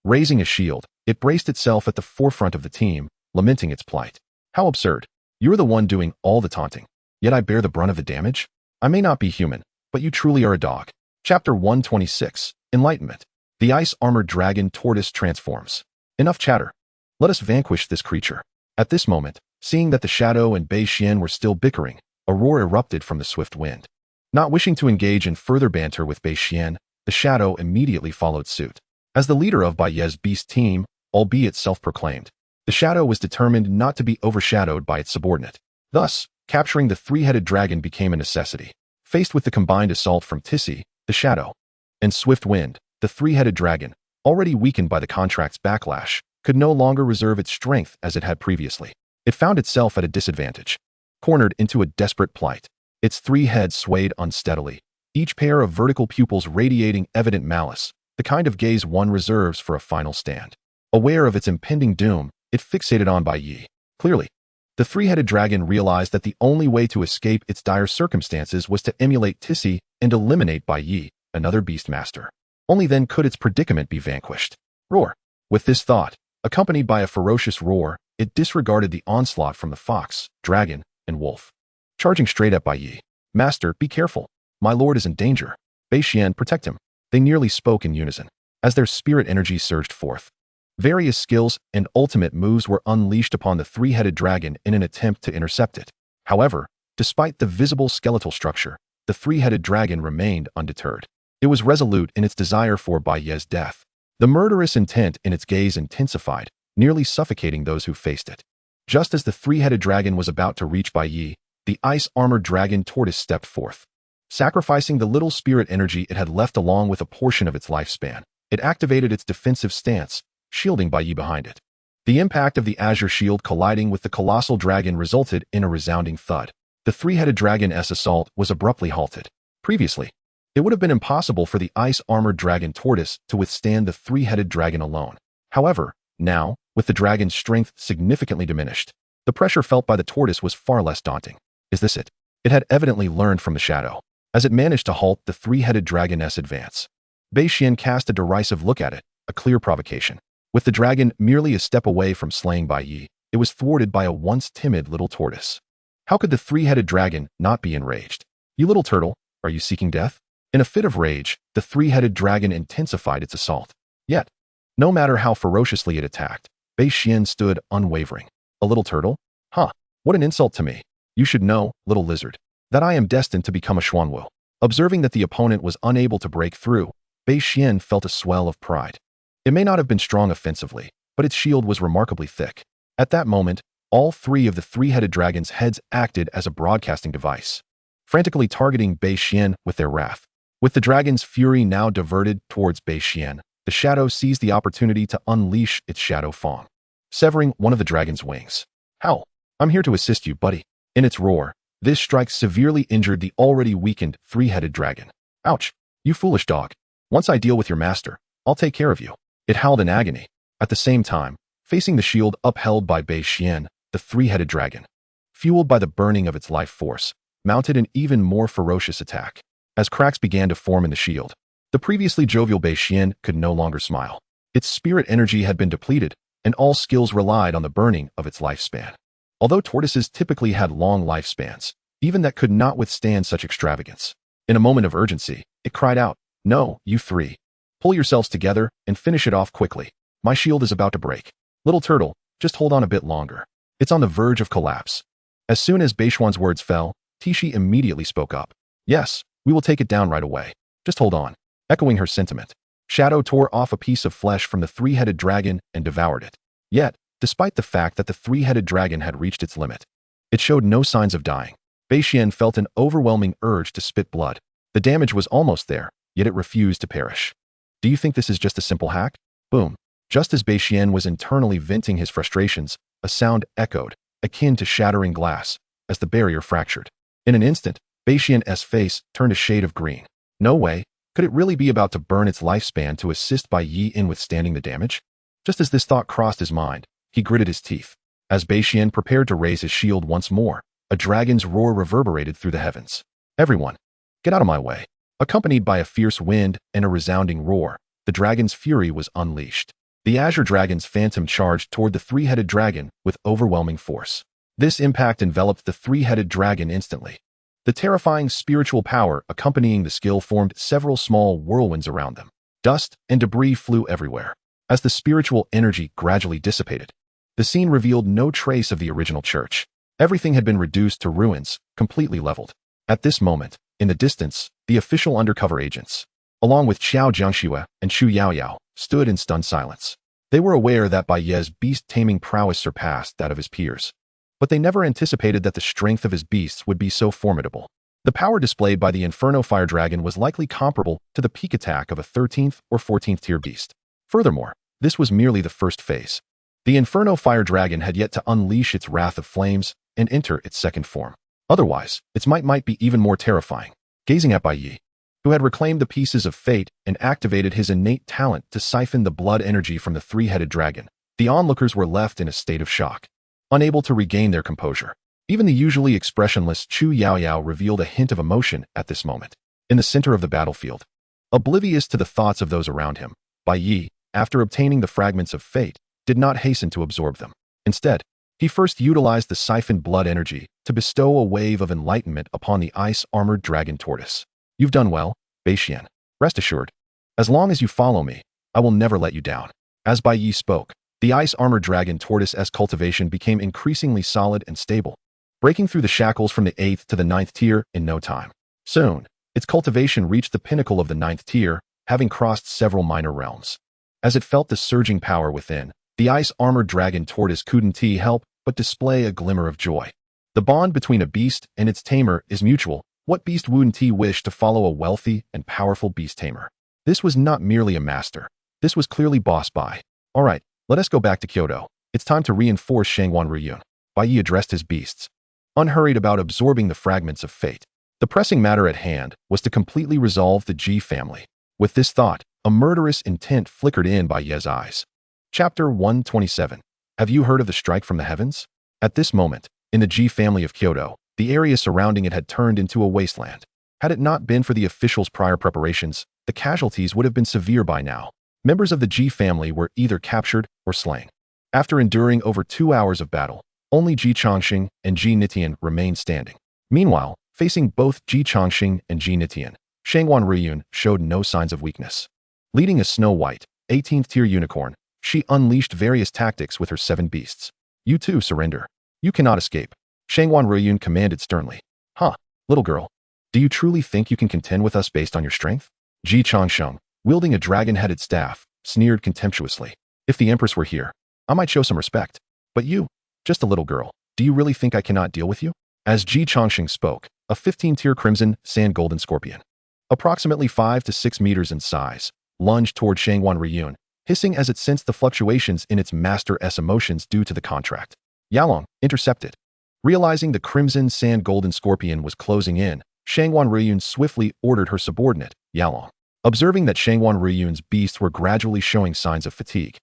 Raising a shield, it braced itself at the forefront of the team, lamenting its plight. How absurd. You're the one doing all the taunting, yet I bear the brunt of the damage? I may not be human, but you truly are a dog. Chapter 126, Enlightenment. The ice-armored dragon tortoise transforms. Enough chatter. Let us vanquish this creature. At this moment, seeing that the shadow and Bai Ye were still bickering, a roar erupted from the swift wind. Not wishing to engage in further banter with Bai Ye, the shadow immediately followed suit. As the leader of Bai Ye's beast team, albeit self-proclaimed, the shadow was determined not to be overshadowed by its subordinate. Thus, capturing the three-headed dragon became a necessity. Faced with the combined assault from Tishi, the shadow, and swift wind, the three-headed dragon, already weakened by the contract's backlash, could no longer reserve its strength as it had previously. It found itself at a disadvantage, cornered into a desperate plight. Its 3 heads swayed unsteadily, each pair of vertical pupils radiating evident malice, the kind of gaze one reserves for a final stand. Aware of its impending doom, it fixated on Bai Ye. Clearly, the three-headed dragon realized that the only way to escape its dire circumstances was to emulate Tishi and eliminate Bai Ye, another beastmaster. Only then could its predicament be vanquished. Roar. With this thought, accompanied by a ferocious roar, it disregarded the onslaught from the fox, dragon, and wolf. Charging straight at Bai Ye. Master, be careful. My lord is in danger. Bai Ye, protect him. They nearly spoke in unison, as their spirit energy surged forth. Various skills and ultimate moves were unleashed upon the three-headed dragon in an attempt to intercept it. However, despite the visible skeletal structure, the three-headed dragon remained undeterred. It was resolute in its desire for Bai Ye's death. The murderous intent in its gaze intensified, nearly suffocating those who faced it. Just as the three-headed dragon was about to reach Bai Ye, the ice-armored dragon tortoise stepped forth. Sacrificing the little spirit energy it had left along with a portion of its lifespan, it activated its defensive stance, shielding Bai Ye behind it. The impact of the azure shield colliding with the colossal dragon resulted in a resounding thud. The three-headed dragon's assault was abruptly halted. Previously, it would have been impossible for the ice-armored dragon tortoise to withstand the three-headed dragon alone. However, now, with the dragon's strength significantly diminished, The pressure felt by the tortoise was far less daunting. Is this it? It had evidently learned from the shadow. As it managed to halt the three-headed dragon's advance, Bai Ye cast a derisive look at it, a clear provocation. With the dragon merely a step away from slaying Bai Ye, it was thwarted by a once timid little tortoise. How could the three-headed dragon not be enraged? You little turtle, are you seeking death? In a fit of rage, the three-headed dragon intensified its assault. Yet, no matter how ferociously it attacked, Bai Ye stood unwavering. A little turtle? Huh, what an insult to me. You should know, little lizard, that I am destined to become a xuanwu. Observing that the opponent was unable to break through, Bai Ye felt a swell of pride. It may not have been strong offensively, but its shield was remarkably thick. At that moment, all three of the three-headed dragon's heads acted as a broadcasting device, frantically targeting Bai Ye with their wrath. With the dragon's fury now diverted towards Bai Ye, the shadow seized the opportunity to unleash its shadow fang, severing one of the dragon's wings. Howl, I'm here to assist you, buddy. In its roar, this strike severely injured the already weakened three-headed dragon. Ouch, you foolish dog. Once I deal with your master, I'll take care of you. It howled in agony. At the same time, facing the shield upheld by Bai Ye, the three-headed dragon, fueled by the burning of its life force, mounted an even more ferocious attack. As cracks began to form in the shield, the previously jovial Bai Ye could no longer smile. Its spirit energy had been depleted, and all skills relied on the burning of its lifespan. Although tortoises typically had long lifespans, even that could not withstand such extravagance. In a moment of urgency, it cried out, "No, you three. Pull yourselves together and finish it off quickly. My shield is about to break. Little turtle, just hold on a bit longer. It's on the verge of collapse." As soon as Bai Ye's words fell, Tishi immediately spoke up. "Yes, we will take it down right away. Just hold on." Echoing her sentiment, Shadow tore off a piece of flesh from the three-headed dragon and devoured it. Yet, despite the fact that the three-headed dragon had reached its limit, it showed no signs of dying. Bai Ye felt an overwhelming urge to spit blood. The damage was almost there, yet it refused to perish. Do you think this is just a simple hack? Boom. Just as Bai Ye was internally venting his frustrations, a sound echoed, akin to shattering glass, as the barrier fractured. In an instant, Bai Ye's face turned a shade of green. No way. Could it really be about to burn its lifespan to assist Bai Ye in withstanding the damage? Just as this thought crossed his mind, he gritted his teeth. As Bai Ye prepared to raise his shield once more, a dragon's roar reverberated through the heavens. "Everyone, get out of my way." Accompanied by a fierce wind and a resounding roar, the dragon's fury was unleashed. The Azure Dragon's phantom charged toward the three-headed dragon with overwhelming force. This impact enveloped the three-headed dragon instantly. The terrifying spiritual power accompanying the skill formed several small whirlwinds around them. Dust and debris flew everywhere. As the spiritual energy gradually dissipated, the scene revealed no trace of the original church. Everything had been reduced to ruins, completely leveled. At this moment, in the distance, the official undercover agents, along with Xiao Jiangxue and Chu Yaoyao, stood in stunned silence. They were aware that Bai Ye's beast-taming prowess surpassed that of his peers, but they never anticipated that the strength of his beasts would be so formidable. The power displayed by the Inferno Fire Dragon was likely comparable to the peak attack of a 13th or 14th tier beast. Furthermore, this was merely the first phase. The Inferno Fire Dragon had yet to unleash its wrath of flames and enter its second form. Otherwise, its might be even more terrifying. Gazing at Bai Ye, who had reclaimed the pieces of fate and activated his innate talent to siphon the blood energy from the three-headed dragon, the onlookers were left in a state of shock, unable to regain their composure. Even the usually expressionless Chu Yaoyao revealed a hint of emotion at this moment. In the center of the battlefield, oblivious to the thoughts of those around him, Bai Ye, after obtaining the fragments of fate, did not hasten to absorb them. Instead, he first utilized the siphoned blood energy to bestow a wave of enlightenment upon the ice-armored dragon tortoise. "You've done well, Bai Ye. Rest assured, as long as you follow me, I will never let you down." As Bai Ye spoke, the ice-armored dragon tortoise's cultivation became increasingly solid and stable, breaking through the shackles from the 8th to the 9th tier in no time. Soon, its cultivation reached the pinnacle of the 9th tier, having crossed several minor realms. As it felt the surging power within, the ice-armored dragon tortoise couldn't help but display a glimmer of joy. The bond between a beast and its tamer is mutual. What beast wouldn't wish to follow a wealthy and powerful beast tamer? This was not merely a master. This was clearly Boss Bai. "All right, let us go back to Kyoto. It's time to reinforce Shangwan Ryun." Bai Ye addressed his beasts, unhurried about absorbing the fragments of fate. The pressing matter at hand was to completely resolve the Ji family. With this thought, a murderous intent flickered in Bai Ye's eyes. Chapter 127. Have you heard of the strike from the heavens? At this moment, in the G family of Kyoto, the area surrounding it had turned into a wasteland. Had it not been for the officials' prior preparations, the casualties would have been severe by now. Members of the G family were either captured or slain. After enduring over 2 hours of battle, only Ji Changxing and Ji Nitian remained standing. Meanwhile, facing both Ji Changxing and Ji Nitian, Shangwan Ruyun showed no signs of weakness. Leading a Snow-White, 18th-tier unicorn, she unleashed various tactics with her 7 beasts. You too surrender. You cannot escape. Shangwan Ruyun commanded sternly. Huh, little girl. Do you truly think you can contend with us based on your strength? Ji Changsheng, wielding a dragon-headed staff, sneered contemptuously. If the Empress were here, I might show some respect. But you, just a little girl, do you really think I cannot deal with you? As Ji Changsheng spoke, a 15-tier crimson sand golden scorpion, approximately 5 to 6 meters in size, lunged toward Shangwan Ruyun, hissing as it sensed the fluctuations in its master's emotions due to the contract. Yalong intercepted. Realizing the crimson sand golden scorpion was closing in, Shangwan Ruyun swiftly ordered her subordinate, Yalong. Observing that Shangwan Ruyun's beasts were gradually showing signs of fatigue,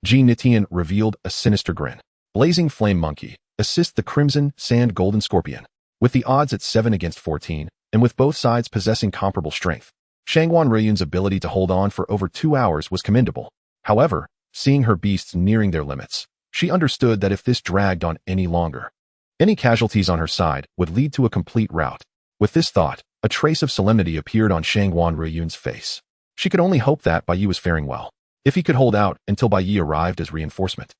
Ji Nitian revealed a sinister grin. Blazing Flame Monkey, assist the crimson sand golden scorpion. With the odds at 7 against 14, and with both sides possessing comparable strength, Shangwan Ruyun's ability to hold on for over 2 hours was commendable. However, seeing her beasts nearing their limits, she understood that if this dragged on any longer, any casualties on her side would lead to a complete rout. With this thought, a trace of solemnity appeared on Shangwan Ruyun's face. She could only hope that Bai Ye was faring well. If he could hold out until Bai Ye arrived as reinforcement,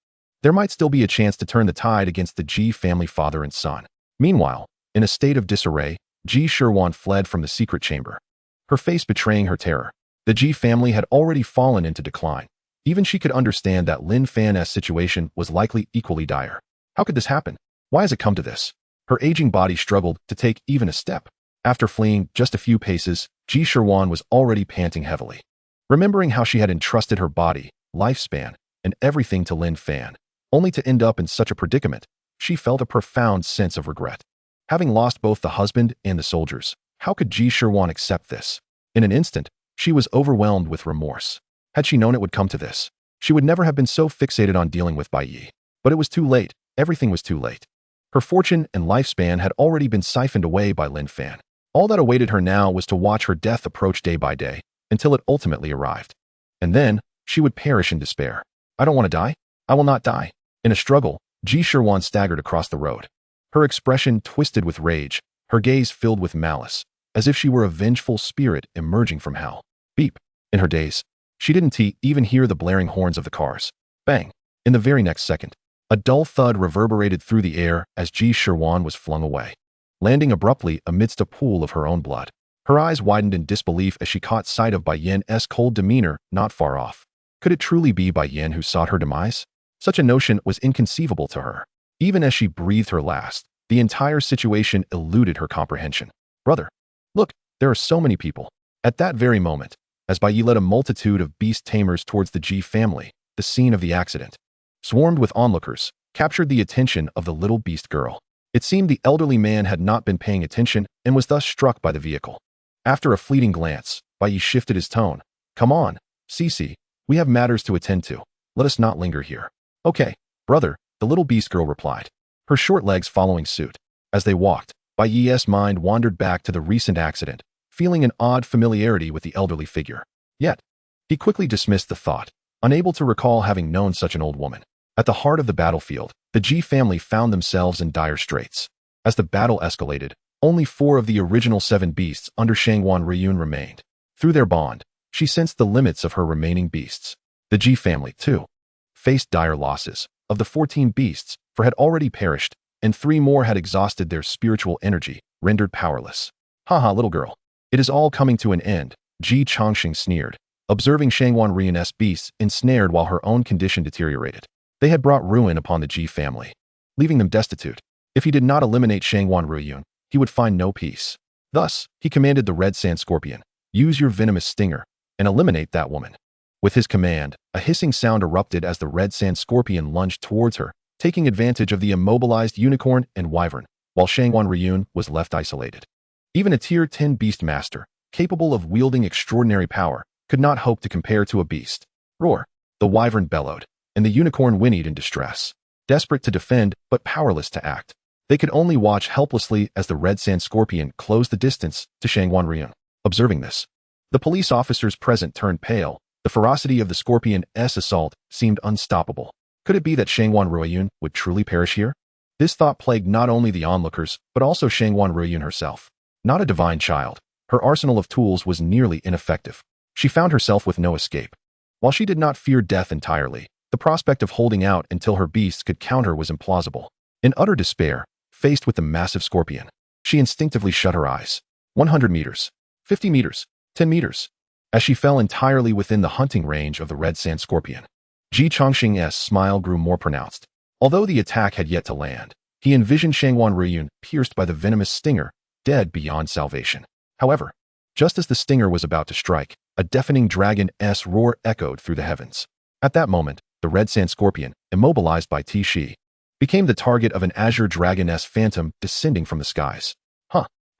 there might still be a chance to turn the tide against the Ji family father and son. Meanwhile, in a state of disarray, Ji Shirwan fled from the secret chamber, her face betraying her terror. The Ji family had already fallen into decline. Even she could understand that Lin Fan's situation was likely equally dire. How could this happen? Why has it come to this? Her aging body struggled to take even a step. After fleeing just a few paces, Ji Shirwan was already panting heavily. Remembering how she had entrusted her body, lifespan, and everything to Lin Fan, only to end up in such a predicament, she felt a profound sense of regret. Having lost both the husband and the soldiers, how could Ji Shirwan accept this? In an instant, she was overwhelmed with remorse. Had she known it would come to this, she would never have been so fixated on dealing with Bai Ye. But it was too late. Everything was too late. Her fortune and lifespan had already been siphoned away by Lin Fan. All that awaited her now was to watch her death approach day by day, until it ultimately arrived. And then, she would perish in despair. I don't want to die. I will not die. In a struggle, Ji Shirwan staggered across the road. Her expression twisted with rage, her gaze filled with malice, as if she were a vengeful spirit emerging from hell. Beep. In her daze, she didn't even hear the blaring horns of the cars. Bang. In the very next second, a dull thud reverberated through the air as Ji Shirwan was flung away, landing abruptly amidst a pool of her own blood. Her eyes widened in disbelief as she caught sight of Bai Yen's cold demeanor not far off. Could it truly be Bai Ye who sought her demise? Such a notion was inconceivable to her. Even as she breathed her last, the entire situation eluded her comprehension. Brother, look, there are so many people. At that very moment, as Bai Ye led a multitude of beast tamers towards the Ji family, the scene of the accident, swarmed with onlookers, captured the attention of the little beast girl. It seemed the elderly man had not been paying attention and was thus struck by the vehicle. After a fleeting glance, Bai Ye shifted his tone. Come on, Cici, we have matters to attend to. Let us not linger here. Okay, brother, the little beast girl replied, her short legs following suit. As they walked, Bai Ye's mind wandered back to the recent accident, feeling an odd familiarity with the elderly figure. Yet, he quickly dismissed the thought, unable to recall having known such an old woman. At the heart of the battlefield, the Ji family found themselves in dire straits. As the battle escalated, only 4 of the original 7 beasts under Shangwan Ruyun remained. Through their bond, she sensed the limits of her remaining beasts. The Ji family, too, faced dire losses. Of the 14 beasts, 4 had already perished, and 3 more had exhausted their spiritual energy, rendered powerless. Haha, little girl. It is all coming to an end, Ji Changxing sneered, observing Shangwan Ruyun's beasts ensnared while her own condition deteriorated. They had brought ruin upon the Ji family, leaving them destitute. If he did not eliminate Shangwan Ruyun, he would find no peace. Thus, he commanded the red sand scorpion, use your venomous stinger, and eliminate that woman. With his command, a hissing sound erupted as the red sand scorpion lunged towards her, taking advantage of the immobilized unicorn and wyvern, while Shangwan Ruyun was left isolated. Even a tier 10 beast master, capable of wielding extraordinary power, could not hope to compare to a beast. Roar! The wyvern bellowed, and the unicorn whinnied in distress. desperate to defend but powerless to act. They could only watch helplessly as the red sand scorpion closed the distance to Shangwan Ryun. Observing this, the police officers present turned pale. The ferocity of the scorpion's assault seemed unstoppable. Could it be that Shangwan Ryun would truly perish here? This thought plagued not only the onlookers, but also Shangwan Ryun herself. Not a divine child, her arsenal of tools was nearly ineffective. She found herself with no escape. While she did not fear death entirely, the prospect of holding out until her beasts could counter was implausible. In utter despair, faced with the massive scorpion, she instinctively shut her eyes. 100 meters, 50 meters, 10 meters. As she fell entirely within the hunting range of the red sand scorpion, Ji Chongqing's smile grew more pronounced. Although the attack had yet to land, he envisioned Shangwan Ryun pierced by the venomous stinger, dead beyond salvation. However, just as the stinger was about to strike, a deafening dragon's roar echoed through the heavens. At that moment, the red sand scorpion, immobilized by Ti Shi, became the target of an azure dragon's phantom descending from the skies.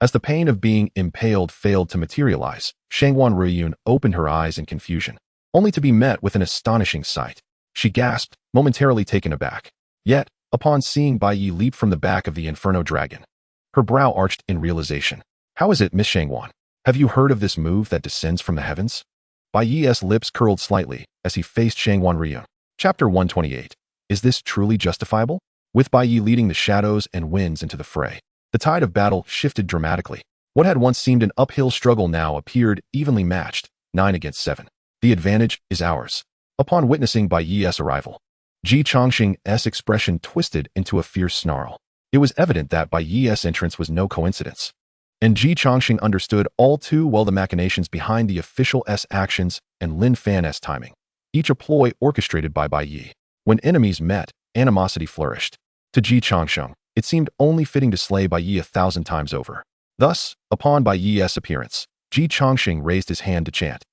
As the pain of being impaled failed to materialize, Shangwan Ryun opened her eyes in confusion, only to be met with an astonishing sight. She gasped, momentarily taken aback. Yet, upon seeing Bai Ye leap from the back of the Inferno Dragon, her brow arched in realization. How is it, Miss Shangwan? Have you heard of this move that descends from the heavens? Bai Ye's lips curled slightly as he faced Shangwan Ryun. Chapter 128. Is this truly justifiable? With Bai Ye leading the shadows and winds into the fray, the tide of battle shifted dramatically. What had once seemed an uphill struggle now appeared evenly matched, 9 against 7. The advantage is ours. Upon witnessing Bai Ye's arrival, Ji Chongqing's expression twisted into a fierce snarl. It was evident that Bai Ye's entrance was no coincidence, and Ji Chongqing understood all too well the machinations behind the official's actions and Lin Fan's timing, each a ploy orchestrated by Bai Ye. When enemies met, animosity flourished. To Ji Chongqing, it seemed only fitting to slay Bai Ye 1,000 times over. Thus, upon Bai Ye's appearance, Ji Chongqing raised his hand to chant,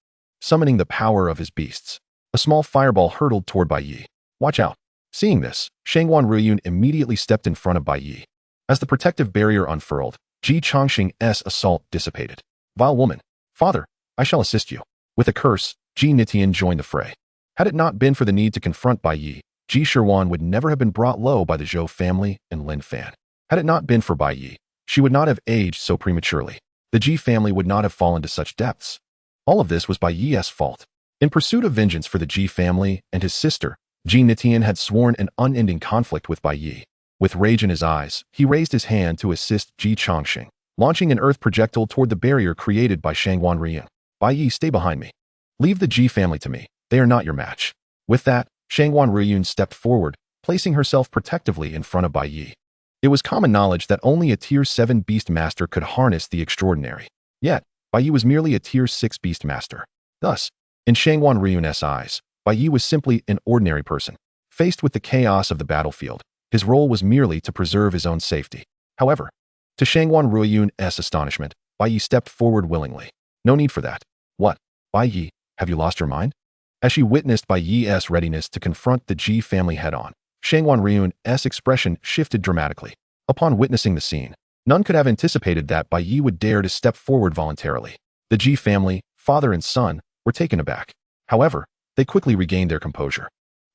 summoning the power of his beasts. A small fireball hurtled toward Bai Ye. Watch out. Seeing this, Shangwan Ryun immediately stepped in front of Bai Ye. As the protective barrier unfurled, Ji Chongqing's assault dissipated. Vile woman. Father, I shall assist you. With a curse, Ji Nitian joined the fray. Had it not been for the need to confront Bai Ye, Ji Shirwan would never have been brought low by the Zhou family and Lin Fan. Had it not been for Bai Ye, she would not have aged so prematurely. The Ji family would not have fallen to such depths. All of this was Bai Ye's fault. In pursuit of vengeance for the Ji family and his sister, Ji Nitian had sworn an unending conflict with Bai Ye. With rage in his eyes, he raised his hand to assist Ji Chongqing, launching an earth projectile toward the barrier created by Shangwan Ryun. Bai Ye, stay behind me. Leave the Ji family to me. They are not your match. With that, Shangwan Ryun stepped forward, placing herself protectively in front of Bai Ye. It was common knowledge that only a Tier 7 Beast Master could harness the extraordinary. Yet, Bai Ye was merely a Tier 6 Beast Master. Thus, in Shangwan Ryun's eyes, Bai Ye was simply an ordinary person. Faced with the chaos of the battlefield, his role was merely to preserve his own safety. However, to Shangwan Ryun's astonishment, Bai Ye stepped forward willingly. No need for that. What? Bai Ye, have you lost your mind? As she witnessed Bai Ye's readiness to confront the Ji family head-on, Shangwan Ryun's expression shifted dramatically. Upon witnessing the scene, none could have anticipated that Bai Ye would dare to step forward voluntarily. The Ji family, father and son, were taken aback. However, they quickly regained their composure,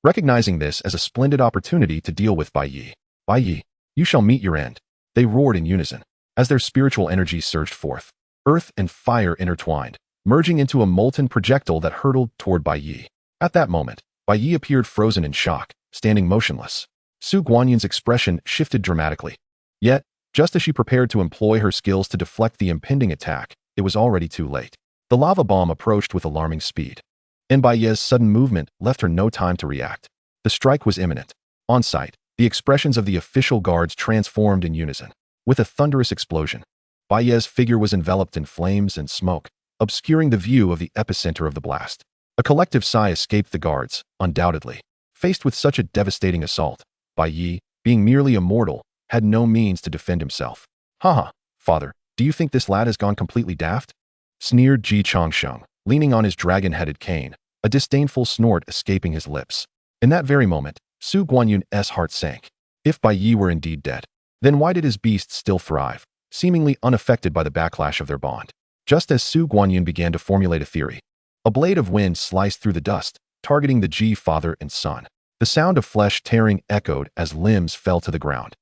recognizing this as a splendid opportunity to deal with Bai Ye. Bai Ye, you shall meet your end. They roared in unison. As their spiritual energies surged forth, earth and fire intertwined, merging into a molten projectile that hurtled toward Bai Ye. At that moment, Bai Ye appeared frozen in shock, standing motionless. Su Guanyun's expression shifted dramatically. Yet, just as she prepared to employ her skills to deflect the impending attack, it was already too late. The lava bomb approached with alarming speed, and Bai Ye's sudden movement left her no time to react. The strike was imminent. On sight, the expressions of the official guards transformed in unison. With a thunderous explosion, Bai Ye's figure was enveloped in flames and smoke, obscuring the view of the epicenter of the blast. A collective sigh escaped the guards, undoubtedly. Faced with such a devastating assault, Bai Ye, being merely a mortal, had no means to defend himself. Haha, father, do you think this lad has gone completely daft? Sneered Ji Chongqing, leaning on his dragon-headed cane, a disdainful snort escaping his lips. In that very moment, Su Guanyun's heart sank. If Bai Ye were indeed dead, then why did his beasts still thrive, seemingly unaffected by the backlash of their bond? Just as Su Guanyun began to formulate a theory, a blade of wind sliced through the dust, targeting the Ji father and son. The sound of flesh tearing echoed as limbs fell to the ground.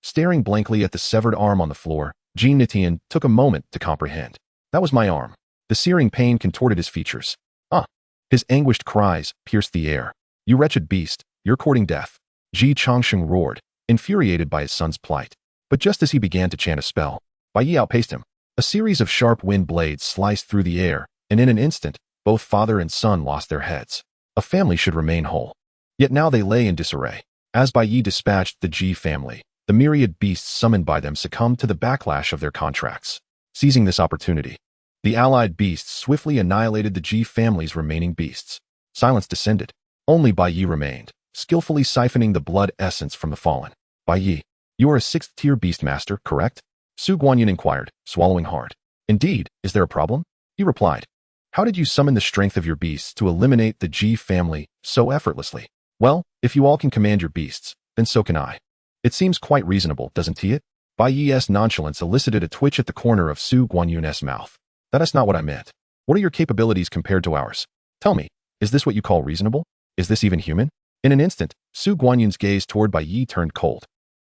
Staring blankly at the severed arm on the floor, Jean Nitian took a moment to comprehend. That was my arm. The searing pain contorted his features. Ah! His anguished cries pierced the air. You wretched beast, you're courting death. Ji Changsheng roared, infuriated by his son's plight. But just as he began to chant a spell, Bai Ye outpaced him. A series of sharp wind blades sliced through the air, and in an instant, both father and son lost their heads. A family should remain whole. Yet now they lay in disarray. As Bai Ye dispatched the Ji family, the myriad beasts summoned by them succumbed to the backlash of their contracts. Seizing this opportunity, the allied beasts swiftly annihilated the Ji family's remaining beasts. Silence descended. Only Bai Ye remained, skillfully siphoning the blood essence from the fallen. Bai Ye, you are a 6th-tier beastmaster, correct? Su Guanyin inquired, swallowing hard. Indeed, is there a problem? He replied. How did you summon the strength of your beasts to eliminate the Ji family so effortlessly? Well, if you all can command your beasts, then so can I. It seems quite reasonable, doesn't it? Bai Ye's nonchalance elicited a twitch at the corner of Su Guanyun's mouth. That is not what I meant. What are your capabilities compared to ours? Tell me, is this what you call reasonable? Is this even human? In an instant, Su Guanyun's gaze toward Bai Ye turned cold.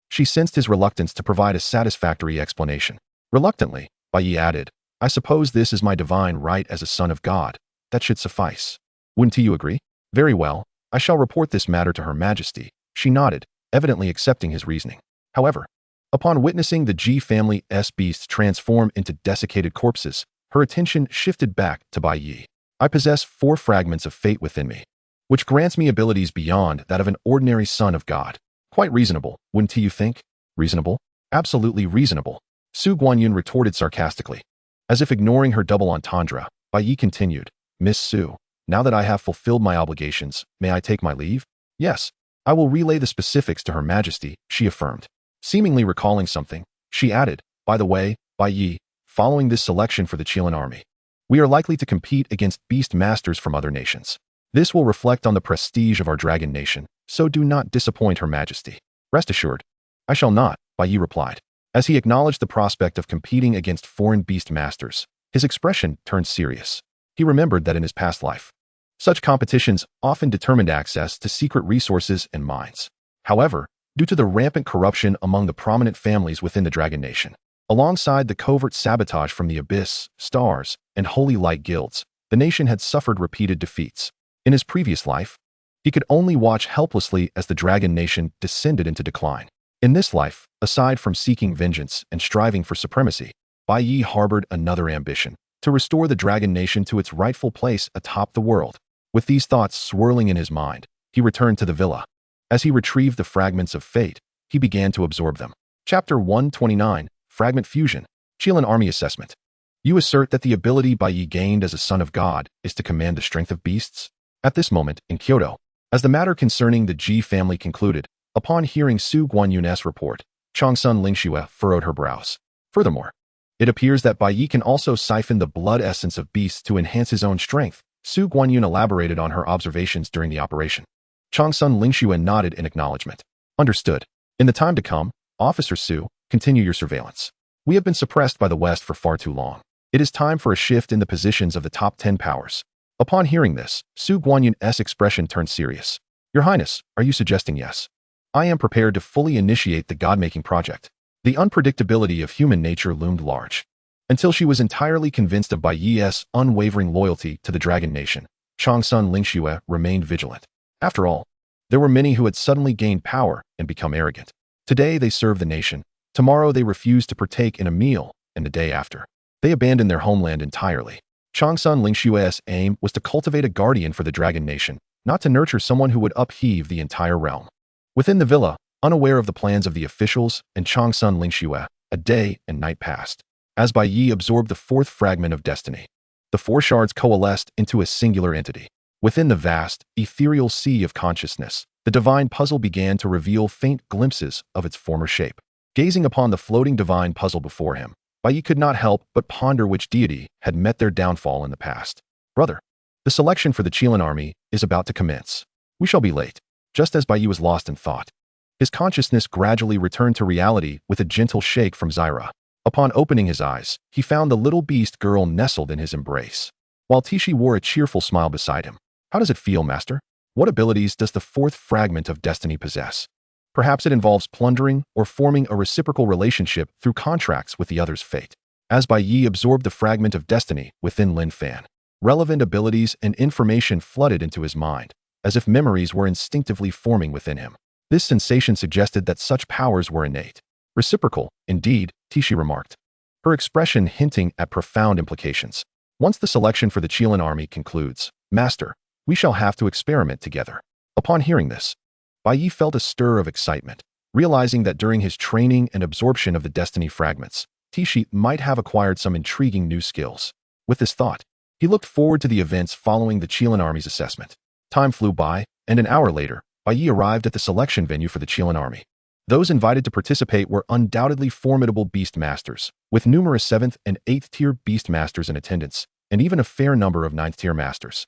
She sensed his reluctance to provide a satisfactory explanation. Reluctantly, Bai Ye added, I suppose this is my divine right as a son of God. That should suffice. Wouldn't you agree? Very well, I shall report this matter to Her Majesty. She nodded, evidently accepting his reasoning. However, upon witnessing the Ji family's beasts transform into desiccated corpses, her attention shifted back to Bai Ye. I possess 4 fragments of fate within me, which grants me abilities beyond that of an ordinary son of God. Quite reasonable, wouldn't you think? Reasonable? Absolutely reasonable. Su Guanyun retorted sarcastically. As if ignoring her double entendre, Bai Ye continued, Miss Su, now that I have fulfilled my obligations, may I take my leave? Yes, I will relay the specifics to Her Majesty, she affirmed. Seemingly recalling something, she added, by the way, Bai Ye, following this selection for the Qilan army, we are likely to compete against beast masters from other nations. This will reflect on the prestige of our dragon nation, so do not disappoint Her Majesty. Rest assured. I shall not, Bai Ye replied. As he acknowledged the prospect of competing against foreign beast masters, his expression turned serious. He remembered that in his past life, such competitions often determined access to secret resources and mines. However, due to the rampant corruption among the prominent families within the Dragon Nation, alongside the covert sabotage from the Abyss, Stars, and Holy Light guilds, the nation had suffered repeated defeats. In his previous life, he could only watch helplessly as the Dragon Nation descended into decline. In this life, aside from seeking vengeance and striving for supremacy, Bai Ye harbored another ambition, to restore the Dragon Nation to its rightful place atop the world. With these thoughts swirling in his mind, he returned to the villa. As he retrieved the fragments of fate, he began to absorb them. Chapter 129, Fragment Fusion, Qilan Army Assessment. You assert that the ability Bai Ye gained as a son of God is to command the strength of beasts? At this moment, in Kyoto, as the matter concerning the Ji family concluded, upon hearing Su Guanyun's report, Changsun Lingxue furrowed her brows. Furthermore, it appears that Bai Ye can also siphon the blood essence of beasts to enhance his own strength. Su Guanyun elaborated on her observations during the operation. Changsun Lingxue nodded in acknowledgement. Understood. In the time to come, Officer Su, continue your surveillance. We have been suppressed by the West for far too long. It is time for a shift in the positions of the top 10 powers. Upon hearing this, Su Guanyun's expression turned serious. Your Highness, are you suggesting yes? I am prepared to fully initiate the God-making project. The unpredictability of human nature loomed large. Until she was entirely convinced of Bai Ye's unwavering loyalty to the Dragon Nation, Changsun Lingxue remained vigilant. After all, there were many who had suddenly gained power and become arrogant. Today they serve the nation, tomorrow they refuse to partake in a meal, and the day after, they abandon their homeland entirely. Changsun Lingxue's aim was to cultivate a guardian for the Dragon Nation, not to nurture someone who would upheave the entire realm. Within the villa, unaware of the plans of the officials and Changsun Lingxue, a day and night passed. As Bai Ye absorbed the 4th fragment of destiny, the 4 shards coalesced into a singular entity. Within the vast, ethereal sea of consciousness, the divine puzzle began to reveal faint glimpses of its former shape. Gazing upon the floating divine puzzle before him, Bai Ye could not help but ponder which deity had met their downfall in the past. Brother, the selection for the Qilan army is about to commence. We shall be late. Just as Bai Ye was lost in thought, his consciousness gradually returned to reality with a gentle shake from Zyra. Upon opening his eyes, he found the little beast girl nestled in his embrace, while Tishi wore a cheerful smile beside him. How does it feel, Master? What abilities does the fourth fragment of destiny possess? Perhaps it involves plundering or forming a reciprocal relationship through contracts with the other's fate. As Bai Ye absorbed the fragment of destiny within Lin Fan, relevant abilities and information flooded into his mind, as if memories were instinctively forming within him. This sensation suggested that such powers were innate. Reciprocal, indeed, Tishi remarked, her expression hinting at profound implications. Once the selection for the Qilin army concludes, Master, we shall have to experiment together. Upon hearing this, Bai Ye felt a stir of excitement, realizing that during his training and absorption of the destiny fragments, Tishi might have acquired some intriguing new skills. With this thought, he looked forward to the events following the Qilin army's assessment. Time flew by, and an hour later, Bai Ye arrived at the selection venue for the Qilin army. Those invited to participate were undoubtedly formidable beast masters, with numerous 7th and 8th tier beast masters in attendance, and even a fair number of 9th tier masters.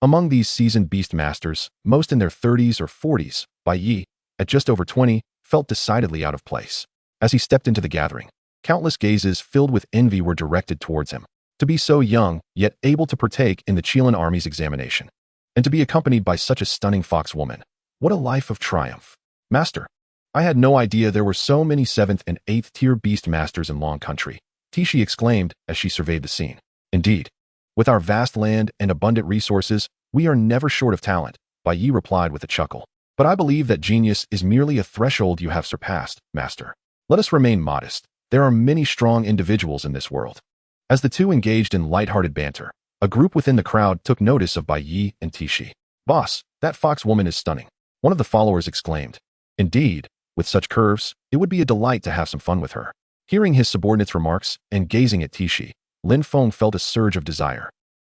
Among these seasoned beast masters, most in their 30s or 40s, Bai Ye, at just over 20, felt decidedly out of place. As he stepped into the gathering, countless gazes filled with envy were directed towards him. To be so young, yet able to partake in the Qilin army's examination, and to be accompanied by such a stunning fox woman, what a life of triumph. Master, I had no idea there were so many 7th and 8th tier beast masters in Long Country, Tishi exclaimed as she surveyed the scene. Indeed, with our vast land and abundant resources, we are never short of talent, Bai Ye replied with a chuckle. But I believe that genius is merely a threshold you have surpassed, Master. Let us remain modest. There are many strong individuals in this world. As the two engaged in light-hearted banter, a group within the crowd took notice of Bai Ye and Tishi. Boss, that fox woman is stunning, one of the followers exclaimed. Indeed, with such curves, it would be a delight to have some fun with her. Hearing his subordinate's remarks and gazing at Tishi, Lin Feng felt a surge of desire,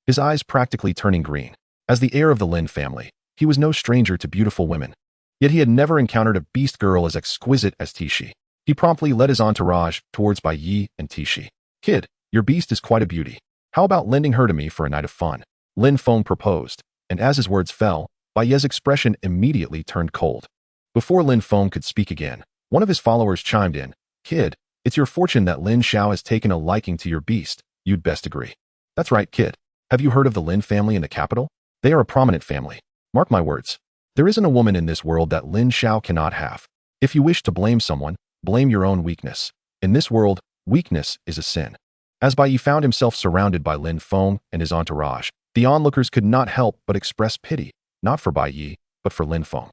his eyes practically turning green. As the heir of the Lin family, he was no stranger to beautiful women. Yet he had never encountered a beast girl as exquisite as Tishi. He promptly led his entourage towards Bai Ye and Tishi. Kid, your beast is quite a beauty. How about lending her to me for a night of fun? Lin Feng proposed, and as his words fell, Bai Ye's expression immediately turned cold. Before Lin Feng could speak again, one of his followers chimed in. Kid, it's your fortune that Lin Xiao has taken a liking to your beast. You'd best agree. That's right, kid. Have you heard of the Lin family in the capital? They are a prominent family. Mark my words. There isn't a woman in this world that Lin Xiao cannot have. If you wish to blame someone, blame your own weakness. In this world, weakness is a sin. As Bai Ye found himself surrounded by Lin Feng and his entourage, the onlookers could not help but express pity, not for Bai Ye, but for Lin Feng.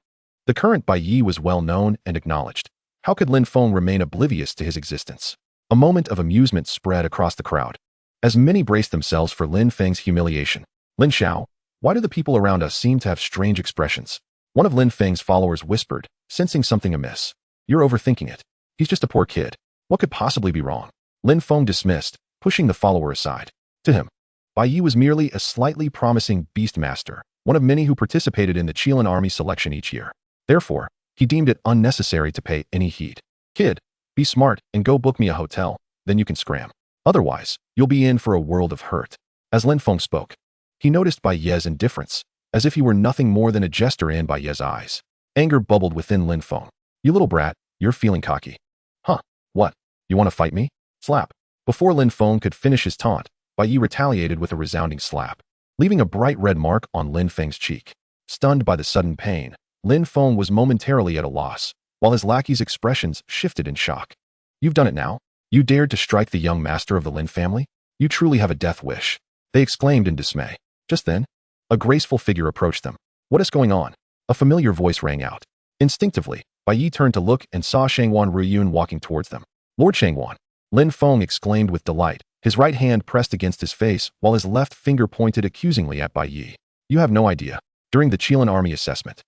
The current Bai Ye was well known and acknowledged. How could Lin Feng remain oblivious to his existence? A moment of amusement spread across the crowd, as many braced themselves for Lin Feng's humiliation. Lin Xiao, why do the people around us seem to have strange expressions? One of Lin Feng's followers whispered, sensing something amiss. You're overthinking it. He's just a poor kid. What could possibly be wrong? Lin Feng dismissed, pushing the follower aside. To him, Bai Ye was merely a slightly promising beast master, one of many who participated in the Qilin army selection each year. Therefore, he deemed it unnecessary to pay any heed. Kid, be smart and go book me a hotel, then you can scram. Otherwise, you'll be in for a world of hurt. As Lin Feng spoke, he noticed Bai Ye's indifference, as if he were nothing more than a jester in Bai Ye's eyes. Anger bubbled within Lin Feng. You little brat, you're feeling cocky. Huh, what? You want to fight me? Slap. Before Lin Feng could finish his taunt, Bai Ye retaliated with a resounding slap, leaving a bright red mark on Lin Feng's cheek. Stunned by the sudden pain, Lin Feng was momentarily at a loss, while his lackey's expressions shifted in shock. You've done it now? You dared to strike the young master of the Lin family? You truly have a death wish, they exclaimed in dismay. Just then, a graceful figure approached them. What is going on? A familiar voice rang out. Instinctively, Bai Ye turned to look and saw Shangwan Ruyun walking towards them. Lord Shangwan, Lin Feng exclaimed with delight, his right hand pressed against his face while his left finger pointed accusingly at Bai Ye. You have no idea. During the Qilin army assessment,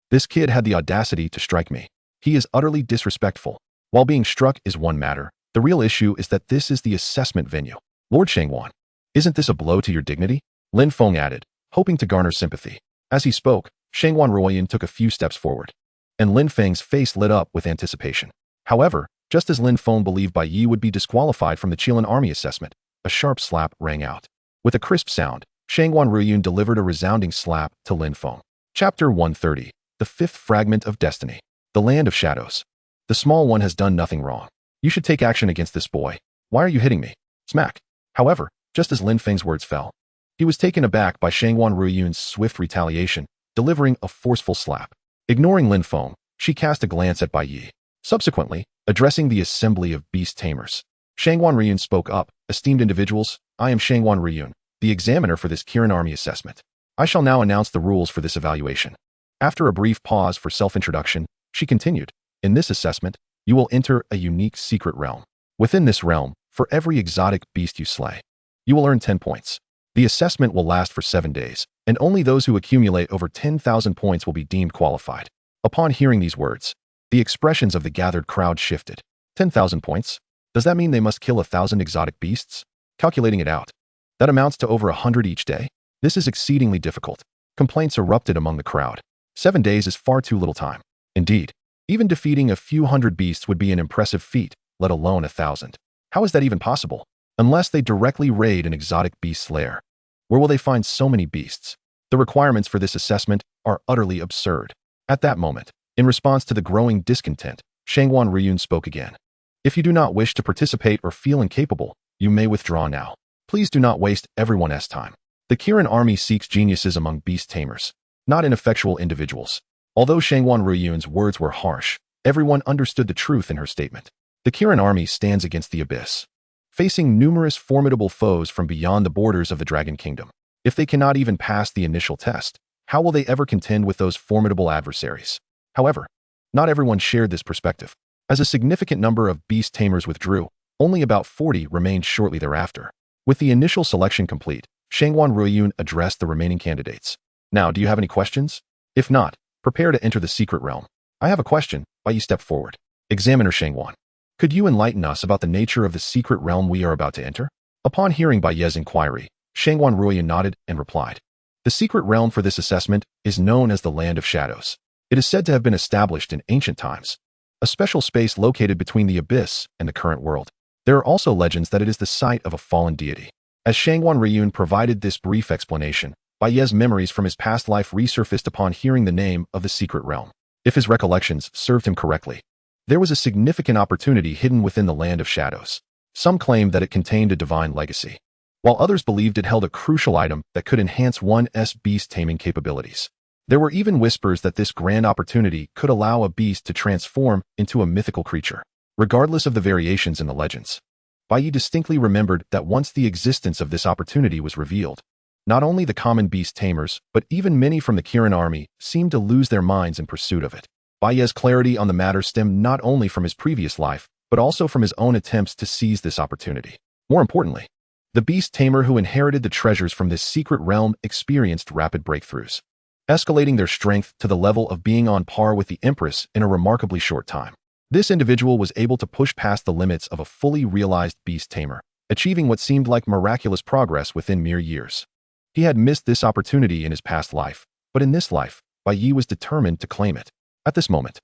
this kid had the audacity to strike me. He is utterly disrespectful. While being struck is one matter, the real issue is that this is the assessment venue. Lord Shangwan, isn't this a blow to your dignity? Lin Feng added, hoping to garner sympathy. As he spoke, Shangwan Ruoyan took a few steps forward, and Lin Feng's face lit up with anticipation. However, just as Lin Feng believed Bai Ye would be disqualified from the Qilin army assessment, a sharp slap rang out. With a crisp sound, Shangwan Ruyun delivered a resounding slap to Lin Feng. Chapter 130, The Fifth Fragment of Destiny. The Land of Shadows. The small one has done nothing wrong. You should take action against this boy. Why are you hitting me? Smack. However, just as Lin Feng's words fell, he was taken aback by Shangwan Ruyun's swift retaliation, delivering a forceful slap. Ignoring Lin Feng, she cast a glance at Bai Ye. Subsequently, addressing the assembly of beast tamers, Shangwan Riyun spoke up. Esteemed individuals, I am Shangwan Riyun, the examiner for this Kirin Army assessment. I shall now announce the rules for this evaluation. After a brief pause for self-introduction, she continued, in this assessment, you will enter a unique secret realm. Within this realm, for every exotic beast you slay, you will earn 10 points. The assessment will last for 7 days, and only those who accumulate over 10,000 points will be deemed qualified. Upon hearing these words, the expressions of the gathered crowd shifted. 10,000 points? Does that mean they must kill 1,000 exotic beasts? Calculating it out, that amounts to over 100 each day? This is exceedingly difficult. Complaints erupted among the crowd. 7 days is far too little time. Indeed, even defeating a few hundred beasts would be an impressive feat, let alone 1,000. How is that even possible? Unless they directly raid an exotic beast lair. Where will they find so many beasts? The requirements for this assessment are utterly absurd. At that moment, in response to the growing discontent, Shangwan Riyun spoke again. If you do not wish to participate or feel incapable, you may withdraw now. Please do not waste everyone's time. The Kirin Army seeks geniuses among beast tamers, not ineffectual individuals. Although Shangwan Riyun's words were harsh, everyone understood the truth in her statement. The Kirin Army stands against the abyss, facing numerous formidable foes from beyond the borders of the Dragon Kingdom. If they cannot even pass the initial test, how will they ever contend with those formidable adversaries? However, not everyone shared this perspective. As a significant number of beast tamers withdrew, only about 40 remained shortly thereafter. With the initial selection complete, Shangwan Riyun addressed the remaining candidates. Now, do you have any questions? If not, prepare to enter the secret realm. I have a question. Bai Ye stepped forward. Examiner Shangwan, could you enlighten us about the nature of the secret realm we are about to enter? Upon hearing Bai Ye's inquiry, Shangwan Riyun nodded and replied. The secret realm for this assessment is known as the Land of Shadows. It is said to have been established in ancient times, a special space located between the abyss and the current world. There are also legends that it is the site of a fallen deity. As Shangwan Riyun provided this brief explanation, Bai Ye's memories from his past life resurfaced upon hearing the name of the secret realm. If his recollections served him correctly, there was a significant opportunity hidden within the Land of Shadows. Some claimed that it contained a divine legacy, while others believed it held a crucial item that could enhance one's beast taming capabilities. There were even whispers that this grand opportunity could allow a beast to transform into a mythical creature. Regardless of the variations in the legends, Bai Ye distinctly remembered that once the existence of this opportunity was revealed, not only the common beast tamers, but even many from the Kirin army seemed to lose their minds in pursuit of it. Bai Ye's clarity on the matter stemmed not only from his previous life, but also from his own attempts to seize this opportunity. More importantly, the beast tamer who inherited the treasures from this secret realm experienced rapid breakthroughs, escalating their strength to the level of being on par with the Empress in a remarkably short time. This individual was able to push past the limits of a fully realized beast tamer, achieving what seemed like miraculous progress within mere years. He had missed this opportunity in his past life, but in this life, Bai Ye was determined to claim it. At this moment,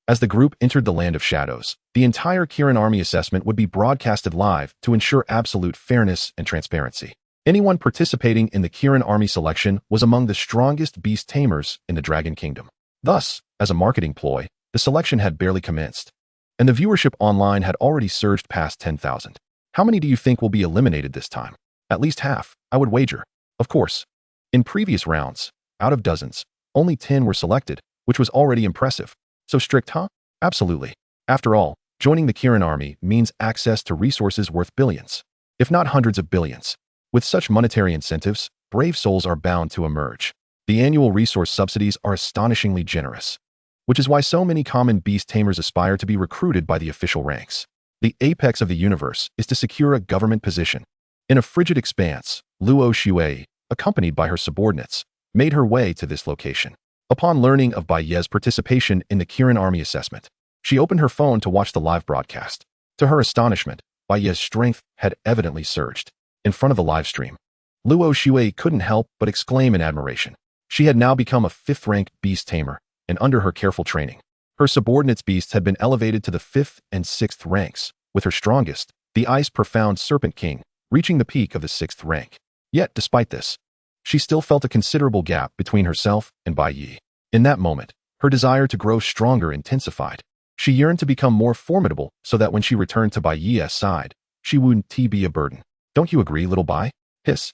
as the group entered the Land of Shadows, the entire Kirin army assessment would be broadcasted live to ensure absolute fairness and transparency. Anyone participating in the Kirin army selection was among the strongest beast tamers in the Dragon Kingdom. Thus, as a marketing ploy, the selection had barely commenced, and the viewership online had already surged past 10,000. How many do you think will be eliminated this time? At least half, I would wager. Of course, in previous rounds, out of dozens, only 10 were selected, which was already impressive. So strict, huh? Absolutely. After all, joining the Kirin army means access to resources worth billions, if not hundreds of billions. With such monetary incentives, brave souls are bound to emerge. The annual resource subsidies are astonishingly generous, which is why so many common beast tamers aspire to be recruited by the official ranks. The apex of the universe is to secure a government position. In a frigid expanse, Luo Shui, accompanied by her subordinates, made her way to this location. Upon learning of Bai Ye's participation in the Kirin army assessment, she opened her phone to watch the live broadcast. To her astonishment, Bai Ye's strength had evidently surged. In front of the live stream, Luo Shui couldn't help but exclaim in admiration. She had now become a 5th-rank beast tamer, and under her careful training, her subordinates' beasts had been elevated to the 5th and 6th ranks, with her strongest, the Ice Profound Serpent King, reaching the peak of the 6th rank. Yet, despite this, she still felt a considerable gap between herself and Bai Ye. In that moment, her desire to grow stronger intensified. She yearned to become more formidable so that when she returned to Bai Ye's side, she wouldn't be a burden. Don't you agree, little Bai? Hiss.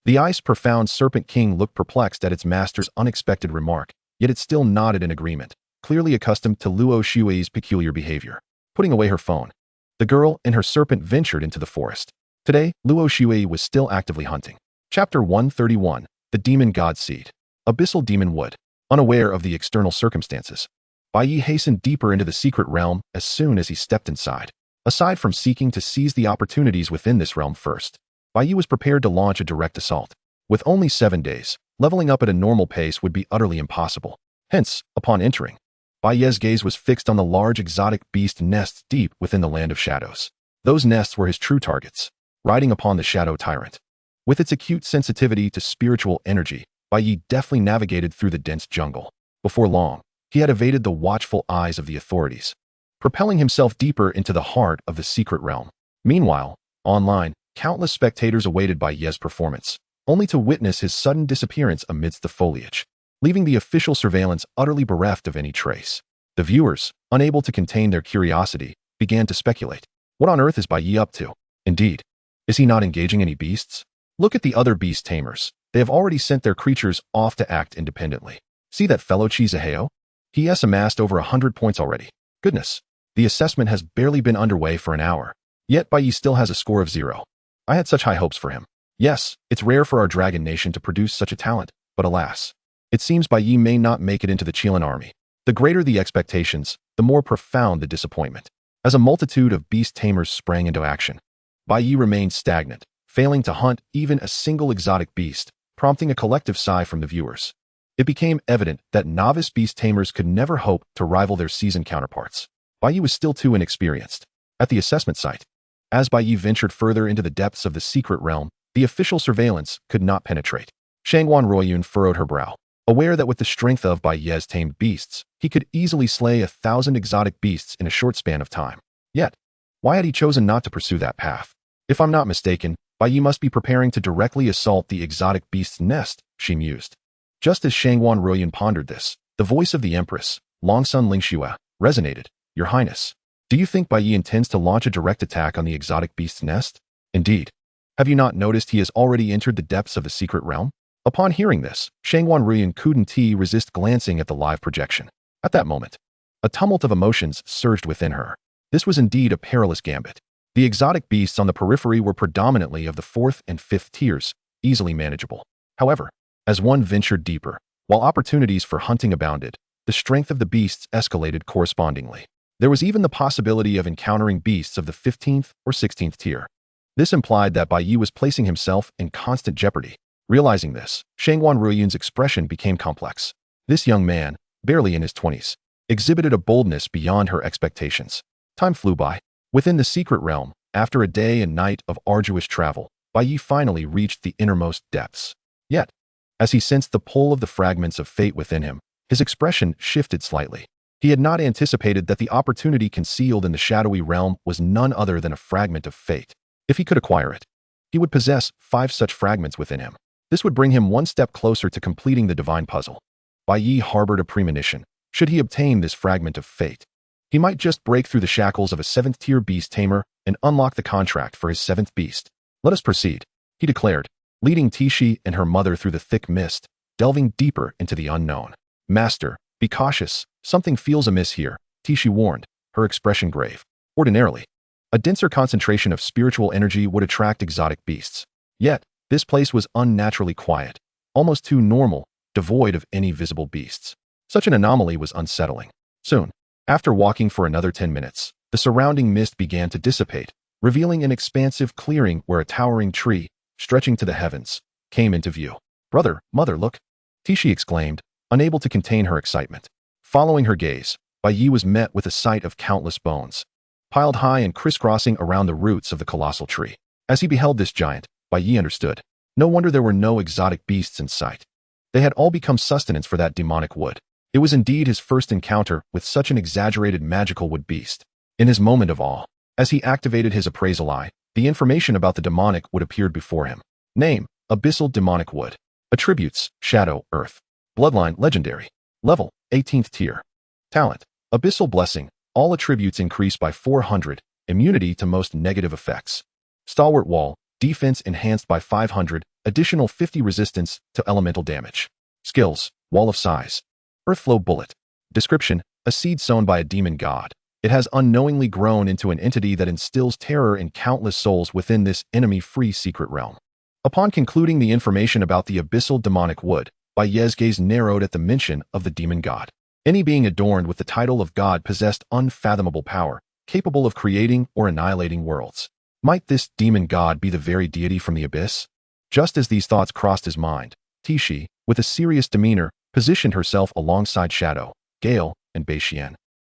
The ice-profound Serpent King looked perplexed at its master's unexpected remark, yet it still nodded in agreement, clearly accustomed to Luo Xue's peculiar behavior. Putting away her phone, the girl and her serpent ventured into the forest. Today, Luo Xue was still actively hunting. Chapter 131, The Demon God Seed. Abyssal Demon Wood. Unaware of the external circumstances, Bai Ye hastened deeper into the secret realm as soon as he stepped inside. Aside from seeking to seize the opportunities within this realm first, Bai Ye was prepared to launch a direct assault. With only 7 days, leveling up at a normal pace would be utterly impossible. Hence, upon entering, Bai Ye's gaze was fixed on the large exotic beast nests deep within the land of shadows. Those nests were his true targets, riding upon the shadow tyrant. With its acute sensitivity to spiritual energy, Bai Ye deftly navigated through the dense jungle. Before long, he had evaded the watchful eyes of the authorities, propelling himself deeper into the heart of the secret realm. Meanwhile, online, countless spectators awaited Bai Ye's performance, only to witness his sudden disappearance amidst the foliage, leaving the official surveillance utterly bereft of any trace. The viewers, unable to contain their curiosity, began to speculate. What on earth is Bai Ye up to? Indeed, is he not engaging any beasts? Look at the other beast tamers. They have already sent their creatures off to act independently. See that fellow Chizaheo? He has amassed over 100 points already. Goodness, the assessment has barely been underway for an hour. Yet Bai Ye still has a score of 0. I had such high hopes for him. Yes, it's rare for our dragon nation to produce such a talent, but alas, it seems Bai Ye may not make it into the Qilan army. The greater the expectations, the more profound the disappointment. As a multitude of beast tamers sprang into action, Bai Ye remained stagnant, failing to hunt even a single exotic beast, prompting a collective sigh from the viewers. It became evident that novice beast tamers could never hope to rival their seasoned counterparts. Bai Ye was still too inexperienced. At the assessment site, as Bai Ye ventured further into the depths of the secret realm, the official surveillance could not penetrate. Shangguan Ruoyun furrowed her brow, aware that with the strength of Bai Ye's tamed beasts, he could easily slay 1,000 exotic beasts in a short span of time. Yet, why had he chosen not to pursue that path? If I'm not mistaken, Bai Ye must be preparing to directly assault the exotic beast's nest, she mused. Just as Shangguan Ruoyun pondered this, the voice of the Empress, Longsun Lingxue, resonated. Your Highness, do you think Bai Ye intends to launch a direct attack on the exotic beast's nest? Indeed. Have you not noticed he has already entered the depths of the secret realm? Upon hearing this, Shangguan Ruoyun couldn't resist glancing at the live projection. At that moment, a tumult of emotions surged within her. This was indeed a perilous gambit. The exotic beasts on the periphery were predominantly of the 4th and 5th tiers, easily manageable. However, as one ventured deeper, while opportunities for hunting abounded, the strength of the beasts escalated correspondingly. There was even the possibility of encountering beasts of the 15th or 16th tier. This implied that Bai Ye was placing himself in constant jeopardy. Realizing this, Shangguan Ruoyun's expression became complex. This young man, barely in his 20s, exhibited a boldness beyond her expectations. Time flew by. Within the secret realm, after a day and night of arduous travel, Bai Ye finally reached the innermost depths. Yet, as he sensed the pull of the fragments of fate within him, his expression shifted slightly. He had not anticipated that the opportunity concealed in the shadowy realm was none other than a fragment of fate. If he could acquire it, he would possess 5 such fragments within him. This would bring him one step closer to completing the divine puzzle. Bai Ye harbored a premonition. Should he obtain this fragment of fate, he might just break through the shackles of a 7th-tier beast tamer and unlock the contract for his 7th beast. Let us proceed, he declared, leading Tishi and her mother through the thick mist, delving deeper into the unknown. Master, be cautious. Something feels amiss here, Tishi warned, her expression grave. Ordinarily, a denser concentration of spiritual energy would attract exotic beasts. Yet, this place was unnaturally quiet, almost too normal, devoid of any visible beasts. Such an anomaly was unsettling. Soon, after walking for another 10 minutes, the surrounding mist began to dissipate, revealing an expansive clearing where a towering tree, stretching to the heavens, came into view. Brother, mother, look, Tishi exclaimed, unable to contain her excitement. Following her gaze, Bai Ye was met with a sight of countless bones, piled high and crisscrossing around the roots of the colossal tree. As he beheld this giant, Bai Ye understood. No wonder there were no exotic beasts in sight. They had all become sustenance for that demonic wood. It was indeed his first encounter with such an exaggerated magical wood beast. In his moment of awe, as he activated his appraisal eye, the information about the demonic wood appeared before him. Name, Abyssal Demonic Wood. Attributes, Shadow, Earth. Bloodline, Legendary. Level, 18th tier. Talent, Abyssal Blessing. All attributes increased by 400. Immunity to most negative effects. Stalwart Wall. Defense enhanced by 500. additional 50 resistance to elemental damage. Skills, Wall of Size. Earthflow Bullet. Description, a seed sown by a demon god. It has unknowingly grown into an entity that instills terror in countless souls within this enemy-free secret realm. Upon concluding the information about the abyssal demonic wood, Bai Ye's gaze narrowed at the mention of the demon god. Any being adorned with the title of god possessed unfathomable power, capable of creating or annihilating worlds. Might this demon god be the very deity from the abyss? Just as these thoughts crossed his mind, Tishi, with a serious demeanor, positioned herself alongside Shadow, Gale, and Bai Ye,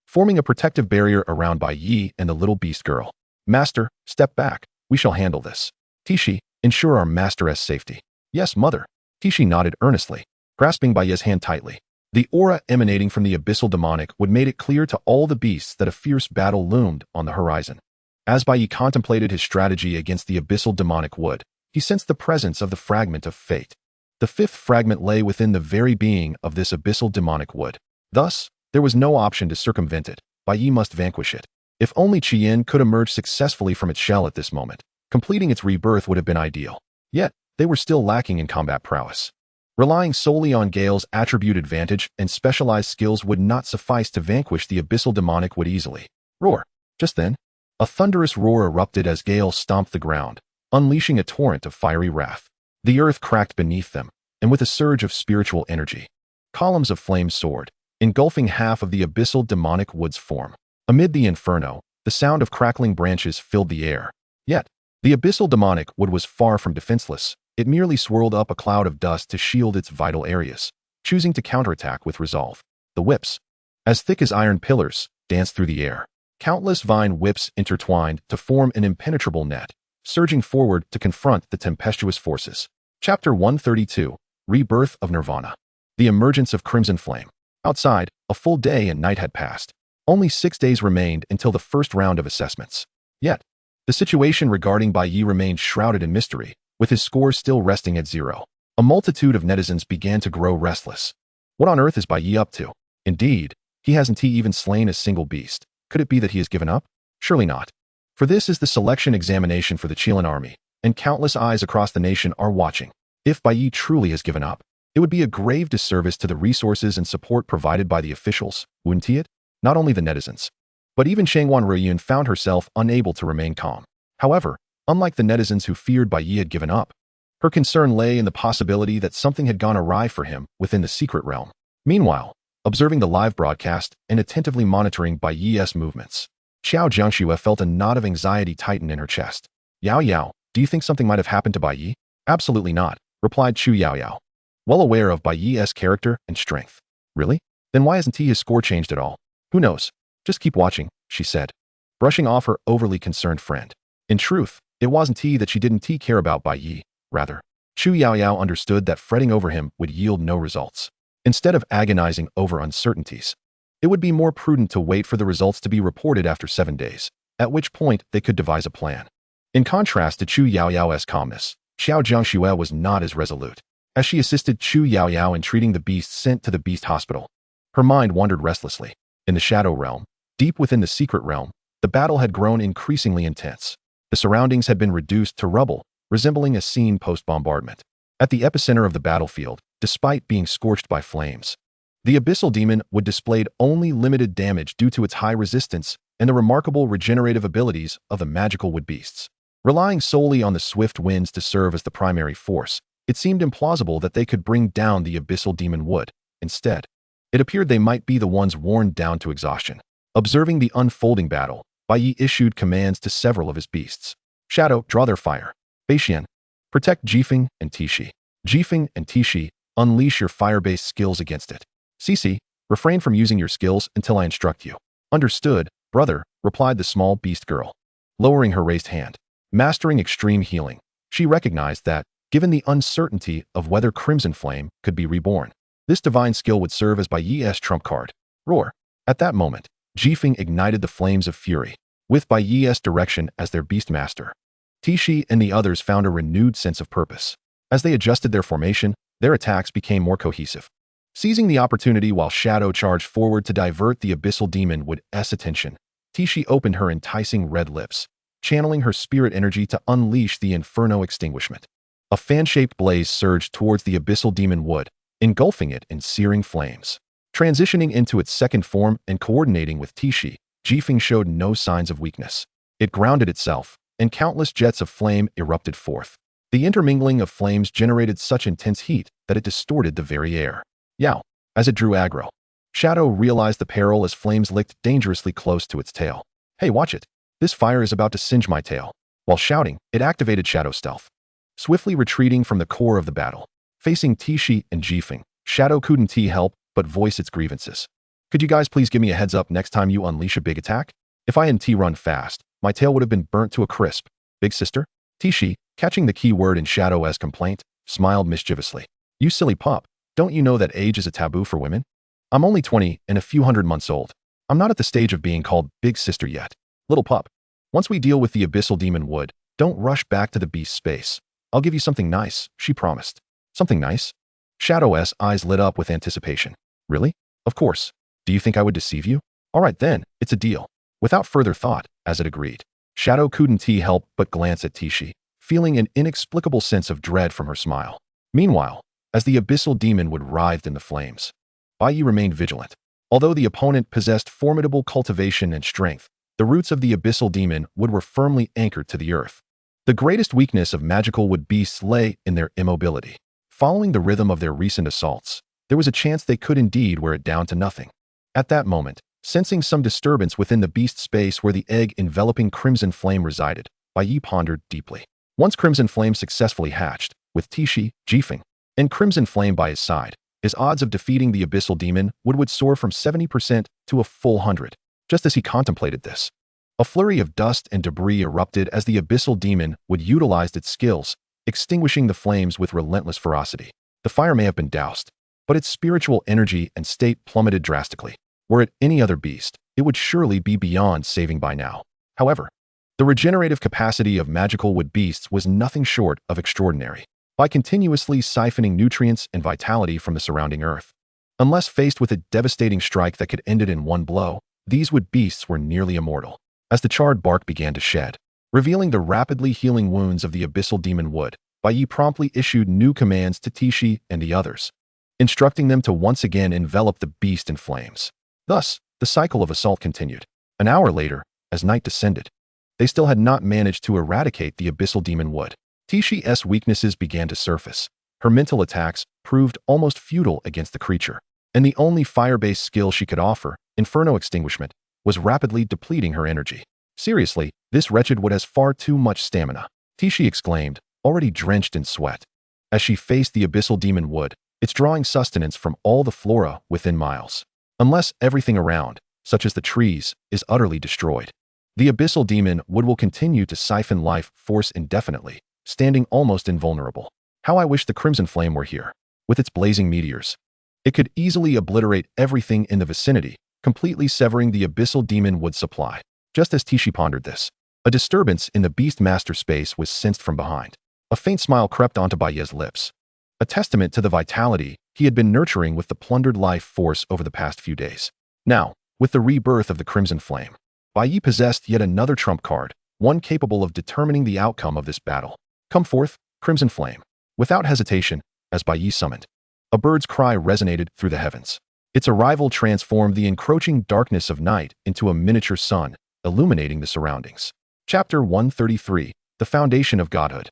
forming a protective barrier around Bai Ye and the little beast girl. Master, step back. We shall handle this. Tishi, ensure our master's safety. Yes, mother. Tishi nodded earnestly, grasping Bai Ye's hand tightly. The aura emanating from the abyssal demonic would made it clear to all the beasts that a fierce battle loomed on the horizon. As Bai Ye contemplated his strategy against the abyssal demonic wood, he sensed the presence of the fragment of fate. The fifth fragment lay within the very being of this abyssal demonic wood. Thus, there was no option to circumvent it. Bai Ye must vanquish it. If only Qian could emerge successfully from its shell at this moment, completing its rebirth would have been ideal. Yet, they were still lacking in combat prowess. Relying solely on Gale's attribute advantage and specialized skills would not suffice to vanquish the abyssal demonic wood easily. Roar! Just then, a thunderous roar erupted as Gale stomped the ground, unleashing a torrent of fiery wrath. The earth cracked beneath them, and with a surge of spiritual energy, columns of flame soared, engulfing half of the abyssal demonic wood's form. Amid the inferno, the sound of crackling branches filled the air. Yet, the abyssal demonic wood was far from defenseless. It merely swirled up a cloud of dust to shield its vital areas, choosing to counterattack with resolve. The whips, as thick as iron pillars, danced through the air. Countless vine whips intertwined to form an impenetrable net, surging forward to confront the tempestuous forces. Chapter 132, Rebirth of Nirvana. The emergence of Crimson Flame. Outside, a full day and night had passed. Only 6 days remained until the first round of assessments. Yet, the situation regarding Bai Ye remained shrouded in mystery, with his scores still resting at 0. A multitude of netizens began to grow restless. What on earth is Bai Ye up to? Indeed, he hasn't even slain a single beast. Could it be that he has given up? Surely not. For this is the selection examination for the Chilean army, and countless eyes across the nation are watching. If Bai Ye truly has given up, it would be a grave disservice to the resources and support provided by the officials, wouldn't it? Not only the netizens, but even Shangwan Ruiyun found herself unable to remain calm. However, unlike the netizens who feared Bai Ye had given up, her concern lay in the possibility that something had gone awry for him within the secret realm. Meanwhile, observing the live broadcast and attentively monitoring Bai Ye's movements, Xiao Jiangxue felt a knot of anxiety tighten in her chest. Yao Yao, do you think something might have happened to Bai Ye? Absolutely not, replied Chu Yao Yao, well aware of Bai Ye's character and strength. Really? Then why hasn't his score changed at all? Who knows? Just keep watching, she said, brushing off her overly concerned friend. In truth, it wasn't that she didn't care about Bai Ye. Rather, Chu Yao Yao understood that fretting over him would yield no results. Instead of agonizing over uncertainties, it would be more prudent to wait for the results to be reported after 7 days, at which point they could devise a plan. In contrast to Chu Yao Yao's calmness, Xiao Jiangxue was not as resolute. As she assisted Chu Yao Yao in treating the beasts sent to the beast hospital, her mind wandered restlessly. In the shadow realm, deep within the secret realm, the battle had grown increasingly intense. The surroundings had been reduced to rubble, resembling a scene post-bombardment. At the epicenter of the battlefield, despite being scorched by flames, the abyssal demon would displayed only limited damage due to its high resistance and the remarkable regenerative abilities of the magical wood beasts. Relying solely on the swift winds to serve as the primary force, it seemed implausible that they could bring down the abyssal demon wood. Instead, it appeared they might be the ones worn down to exhaustion. Observing the unfolding battle, Bai Ye issued commands to several of his beasts. Shadow, draw their fire. Bai Xian, protect Jifeng and Tishi. Jifeng and Tishi, unleash your fire-based skills against it. Cici, refrain from using your skills until I instruct you. Understood, brother, replied the small beast girl, lowering her raised hand. Mastering extreme healing, she recognized that, given the uncertainty of whether Crimson Flame could be reborn, this divine skill would serve as Bai Ye's trump card. Roar. At that moment, Jifeng ignited the flames of fury, with Bai Ye's direction as their beast master. Tishi and the others found a renewed sense of purpose. As they adjusted their formation, their attacks became more cohesive. Seizing the opportunity while Shadow charged forward to divert the abyssal demon wood's attention, Tishi opened her enticing red lips, channeling her spirit energy to unleash the inferno extinguishment. A fan-shaped blaze surged towards the abyssal demon wood, engulfing it in searing flames. Transitioning into its second form and coordinating with Tishi, Jifeng showed no signs of weakness. It grounded itself, and countless jets of flame erupted forth. The intermingling of flames generated such intense heat that it distorted the very air. Yow! As it drew aggro, Shadow realized the peril as flames licked dangerously close to its tail. Hey, watch it! This fire is about to singe my tail. While shouting, it activated Shadow Stealth. Swiftly retreating from the core of the battle, facing Tishi and Jifeng, Shadow couldn't help but voice its grievances. Could you guys please give me a heads up next time you unleash a big attack? If I hadn't run fast, my tail would have been burnt to a crisp. Big sister? Tishi, catching the key word in Shadow as complaint, smiled mischievously. You silly pup, don't you know that age is a taboo for women? I'm only 20 and a few hundred months old. I'm not at the stage of being called big sister yet. Little pup. Once we deal with the abyssal demon wood, don't rush back to the beast space. I'll give you something nice, she promised. Something nice? Shadow's eyes lit up with anticipation. Really? Of course. Do you think I would deceive you? All right then, it's a deal. Without further thought, as it agreed, Shadow couldn't help but glance at Tishi, feeling an inexplicable sense of dread from her smile. Meanwhile, as the abyssal demon wood writhed in the flames, Bai Ye remained vigilant. Although the opponent possessed formidable cultivation and strength, the roots of the abyssal demon wood were firmly anchored to the earth. The greatest weakness of magical wood beasts lay in their immobility. Following the rhythm of their recent assaults, there was a chance they could indeed wear it down to nothing. At that moment, sensing some disturbance within the beast space where the egg enveloping Crimson Flame resided, Bai Ye pondered deeply. Once Crimson Flame successfully hatched, with Tishi, Jifeng, and Crimson Flame by his side, his odds of defeating the abyssal demon would soar from 70% to a full 100. Just as he contemplated this, a flurry of dust and debris erupted as the abyssal demon would utilized its skills, extinguishing the flames with relentless ferocity. The fire may have been doused, but its spiritual energy and state plummeted drastically. Were it any other beast, it would surely be beyond saving by now. However, the regenerative capacity of magical wood beasts was nothing short of extraordinary. By continuously siphoning nutrients and vitality from the surrounding earth, unless faced with a devastating strike that could end it in one blow, these wood beasts were nearly immortal. As the charred bark began to shed, revealing the rapidly healing wounds of the abyssal demon wood, Bai Ye promptly issued new commands to Tishi and the others, instructing them to once again envelop the beast in flames. Thus, the cycle of assault continued. An hour later, as night descended, they still had not managed to eradicate the abyssal demon wood. Tishi's weaknesses began to surface. Her mental attacks proved almost futile against the creature, and the only fire-based skill she could offer, Inferno Extinguishment, was rapidly depleting her energy. Seriously, this wretched wood has far too much stamina, Tishi exclaimed, already drenched in sweat. As she faced the abyssal demon wood, it's drawing sustenance from all the flora within miles. Unless everything around, such as the trees, is utterly destroyed, the abyssal demon wood will continue to siphon life force indefinitely, standing almost invulnerable. How I wish the Crimson Flame were here. With its blazing meteors, it could easily obliterate everything in the vicinity, completely severing the abyssal demon wood supply. Just as Tishi pondered this, a disturbance in the Beastmaster space was sensed from behind. A faint smile crept onto Bai Ye's lips, a testament to the vitality he had been nurturing with the plundered life force over the past few days. Now, with the rebirth of the Crimson Flame, Bai Ye possessed yet another trump card, one capable of determining the outcome of this battle. Come forth, Crimson Flame. Without hesitation, as Bai Ye summoned, a bird's cry resonated through the heavens. Its arrival transformed the encroaching darkness of night into a miniature sun, illuminating the surroundings. Chapter 133, The Foundation of Godhood.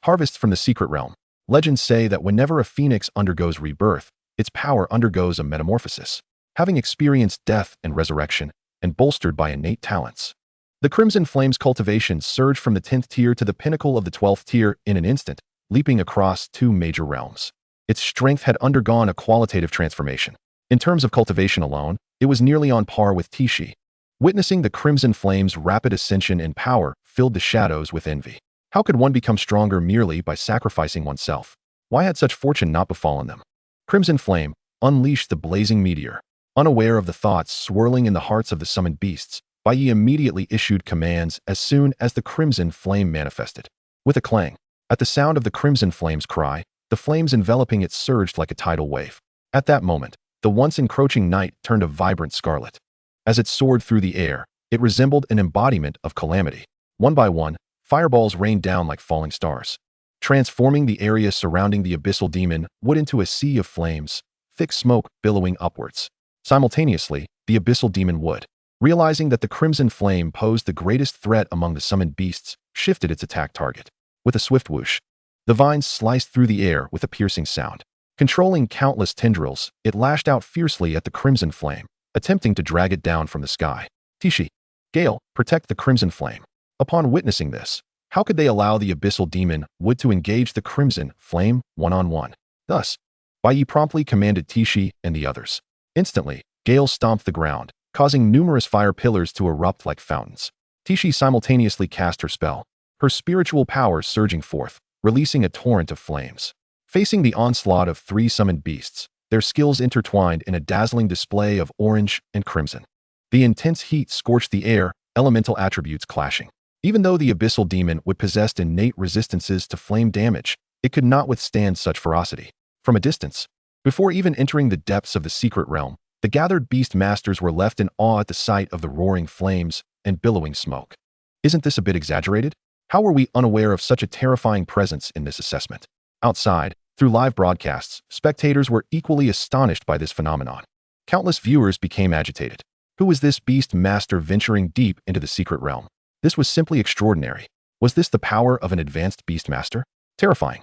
Harvests from the Secret Realm. Legends say that whenever a phoenix undergoes rebirth, its power undergoes a metamorphosis, having experienced death and resurrection, and bolstered by innate talents. The Crimson Flame's cultivation surged from the 10th tier to the pinnacle of the 12th tier in an instant, leaping across two major realms. Its strength had undergone a qualitative transformation. In terms of cultivation alone, it was nearly on par with Tishi. Witnessing the Crimson Flame's rapid ascension in power filled the shadows with envy. How could one become stronger merely by sacrificing oneself? Why had such fortune not befallen them? Crimson Flame unleashed the blazing meteor. Unaware of the thoughts swirling in the hearts of the summoned beasts, Bai Ye immediately issued commands as soon as the Crimson Flame manifested. With a clang, at the sound of the Crimson Flame's cry, the flames enveloping it surged like a tidal wave. At that moment, the once encroaching night turned a vibrant scarlet. As it soared through the air, it resembled an embodiment of calamity. One by one, fireballs rained down like falling stars, transforming the area surrounding the abyssal demon wood into a sea of flames, thick smoke billowing upwards. Simultaneously, the abyssal demon wood, realizing that the crimson flame posed the greatest threat among the summoned beasts, shifted its attack target. With a swift whoosh, the vines sliced through the air with a piercing sound. Controlling countless tendrils, it lashed out fiercely at the crimson flame, attempting to drag it down from the sky. Tishi, Gale, protect the crimson flame. Upon witnessing this, how could they allow the abyssal demon wood to engage the crimson flame one-on-one? Thus, Bai Ye promptly commanded Tishi and the others. Instantly, Gale stomped the ground, causing numerous fire pillars to erupt like fountains. Tishi simultaneously cast her spell, her spiritual power surging forth, releasing a torrent of flames. Facing the onslaught of 3 summoned beasts, their skills intertwined in a dazzling display of orange and crimson. The intense heat scorched the air, elemental attributes clashing. Even though the abyssal demon would possess innate resistances to flame damage, it could not withstand such ferocity. From a distance, before even entering the depths of the secret realm, the gathered beast masters were left in awe at the sight of the roaring flames and billowing smoke. Isn't this a bit exaggerated? How were we unaware of such a terrifying presence in this assessment? Outside, through live broadcasts, spectators were equally astonished by this phenomenon. Countless viewers became agitated. Who was this beast master venturing deep into the secret realm? This was simply extraordinary. Was this the power of an advanced beast master? Terrifying.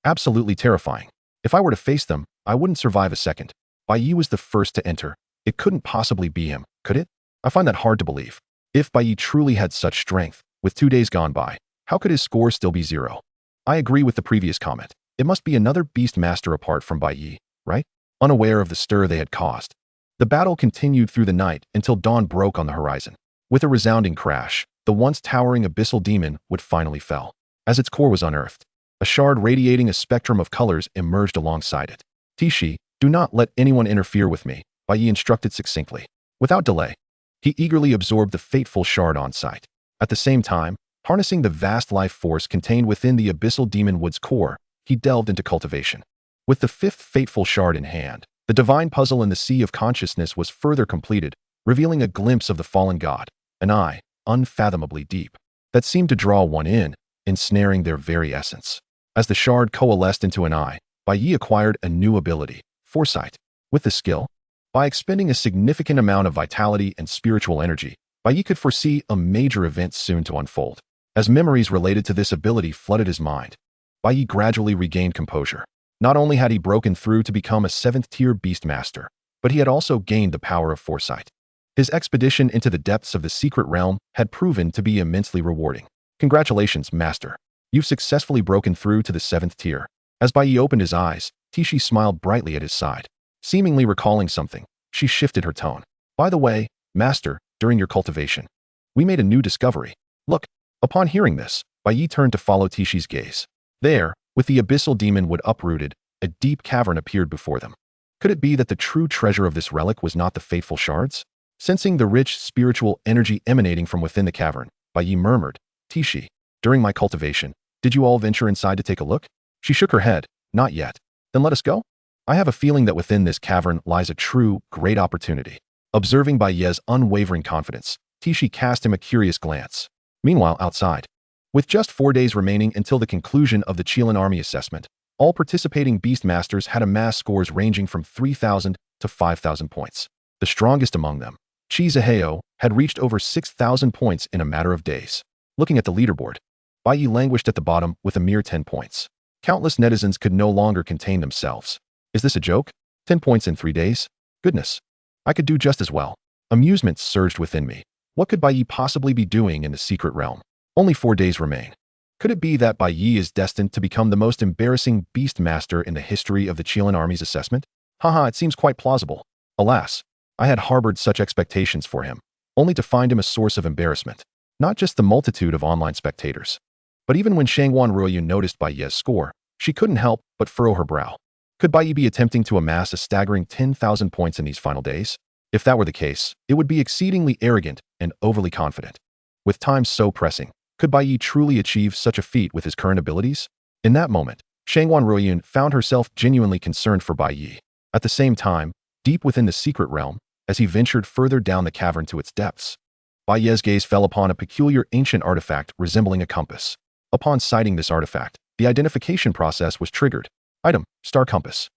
Absolutely terrifying. If I were to face them, I wouldn't survive a second. Bai Ye was the first to enter. It couldn't possibly be him, could it? I find that hard to believe. If Bai Ye truly had such strength, with 2 days gone by, how could his score still be 0? I agree with the previous comment. It must be another beast master apart from Bai Ye, right? Unaware of the stir they had caused. The battle continued through the night until dawn broke on the horizon. With a resounding crash, the once towering abyssal demon would finally fell. As its core was unearthed, a shard radiating a spectrum of colors emerged alongside it. Tishi, do not let anyone interfere with me, Bai Ye instructed succinctly. Without delay, he eagerly absorbed the fateful shard on sight. At the same time, harnessing the vast life force contained within the abyssal demon wood's core, he delved into cultivation. With the 5th fateful shard in hand, the divine puzzle in the sea of consciousness was further completed, revealing a glimpse of the fallen god, an eye, unfathomably deep, that seemed to draw one in, ensnaring their very essence. As the shard coalesced into an eye, Bai Ye acquired a new ability, foresight. With the skill, by expending a significant amount of vitality and spiritual energy, Bai Ye could foresee a major event soon to unfold. As memories related to this ability flooded his mind, Bai Ye gradually regained composure. Not only had he broken through to become a 7th-tier beast master, but he had also gained the power of foresight. His expedition into the depths of the secret realm had proven to be immensely rewarding. Congratulations, Master. You've successfully broken through to the 7th tier. As Bai Ye opened his eyes, Tishi smiled brightly at his side. Seemingly recalling something, she shifted her tone. By the way, Master, during your cultivation, we made a new discovery. Look. Upon hearing this, Bai Ye turned to follow Tishi's gaze. There, with the abyssal demon wood uprooted, a deep cavern appeared before them. Could it be that the true treasure of this relic was not the fateful shards? Sensing the rich spiritual energy emanating from within the cavern, Bai Ye murmured, Tishi, during my cultivation, did you all venture inside to take a look? She shook her head, not yet. Then let us go. I have a feeling that within this cavern lies a true, great opportunity. Observing Bai Ye's unwavering confidence, Tishi cast him a curious glance. Meanwhile, outside, with just 4 days remaining until the conclusion of the Chilean army assessment, all participating beast masters had amassed scores ranging from 3,000 to 5,000 points. The strongest among them, Chizaheo, had reached over 6,000 points in a matter of days. Looking at the leaderboard, Bai Ye languished at the bottom with a mere 10 points. Countless netizens could no longer contain themselves. Is this a joke? 10 points in 3 days? Goodness. I could do just as well. Amusement surged within me. What could Bai Ye possibly be doing in the secret realm? Only 4 days remain. Could it be that Bai Ye is destined to become the most embarrassing beast master in the history of the Chilean army's assessment? Haha, it seems quite plausible. Alas, I had harbored such expectations for him, only to find him a source of embarrassment. Not just the multitude of online spectators, but even when Shangwan Ruoyun noticed Bai Ye's score, she couldn't help but furrow her brow. Could Bai Ye be attempting to amass a staggering 10,000 points in these final days? If that were the case, it would be exceedingly arrogant and overly confident. With time so pressing, could Bai Ye truly achieve such a feat with his current abilities? In that moment, Shangwan Ruoyun found herself genuinely concerned for Bai Ye. At the same time, deep within the secret realm, as he ventured further down the cavern to its depths, Bai Ye's gaze fell upon a peculiar ancient artifact resembling a compass. Upon sighting this artifact, the identification process was triggered. Item: Star Compass.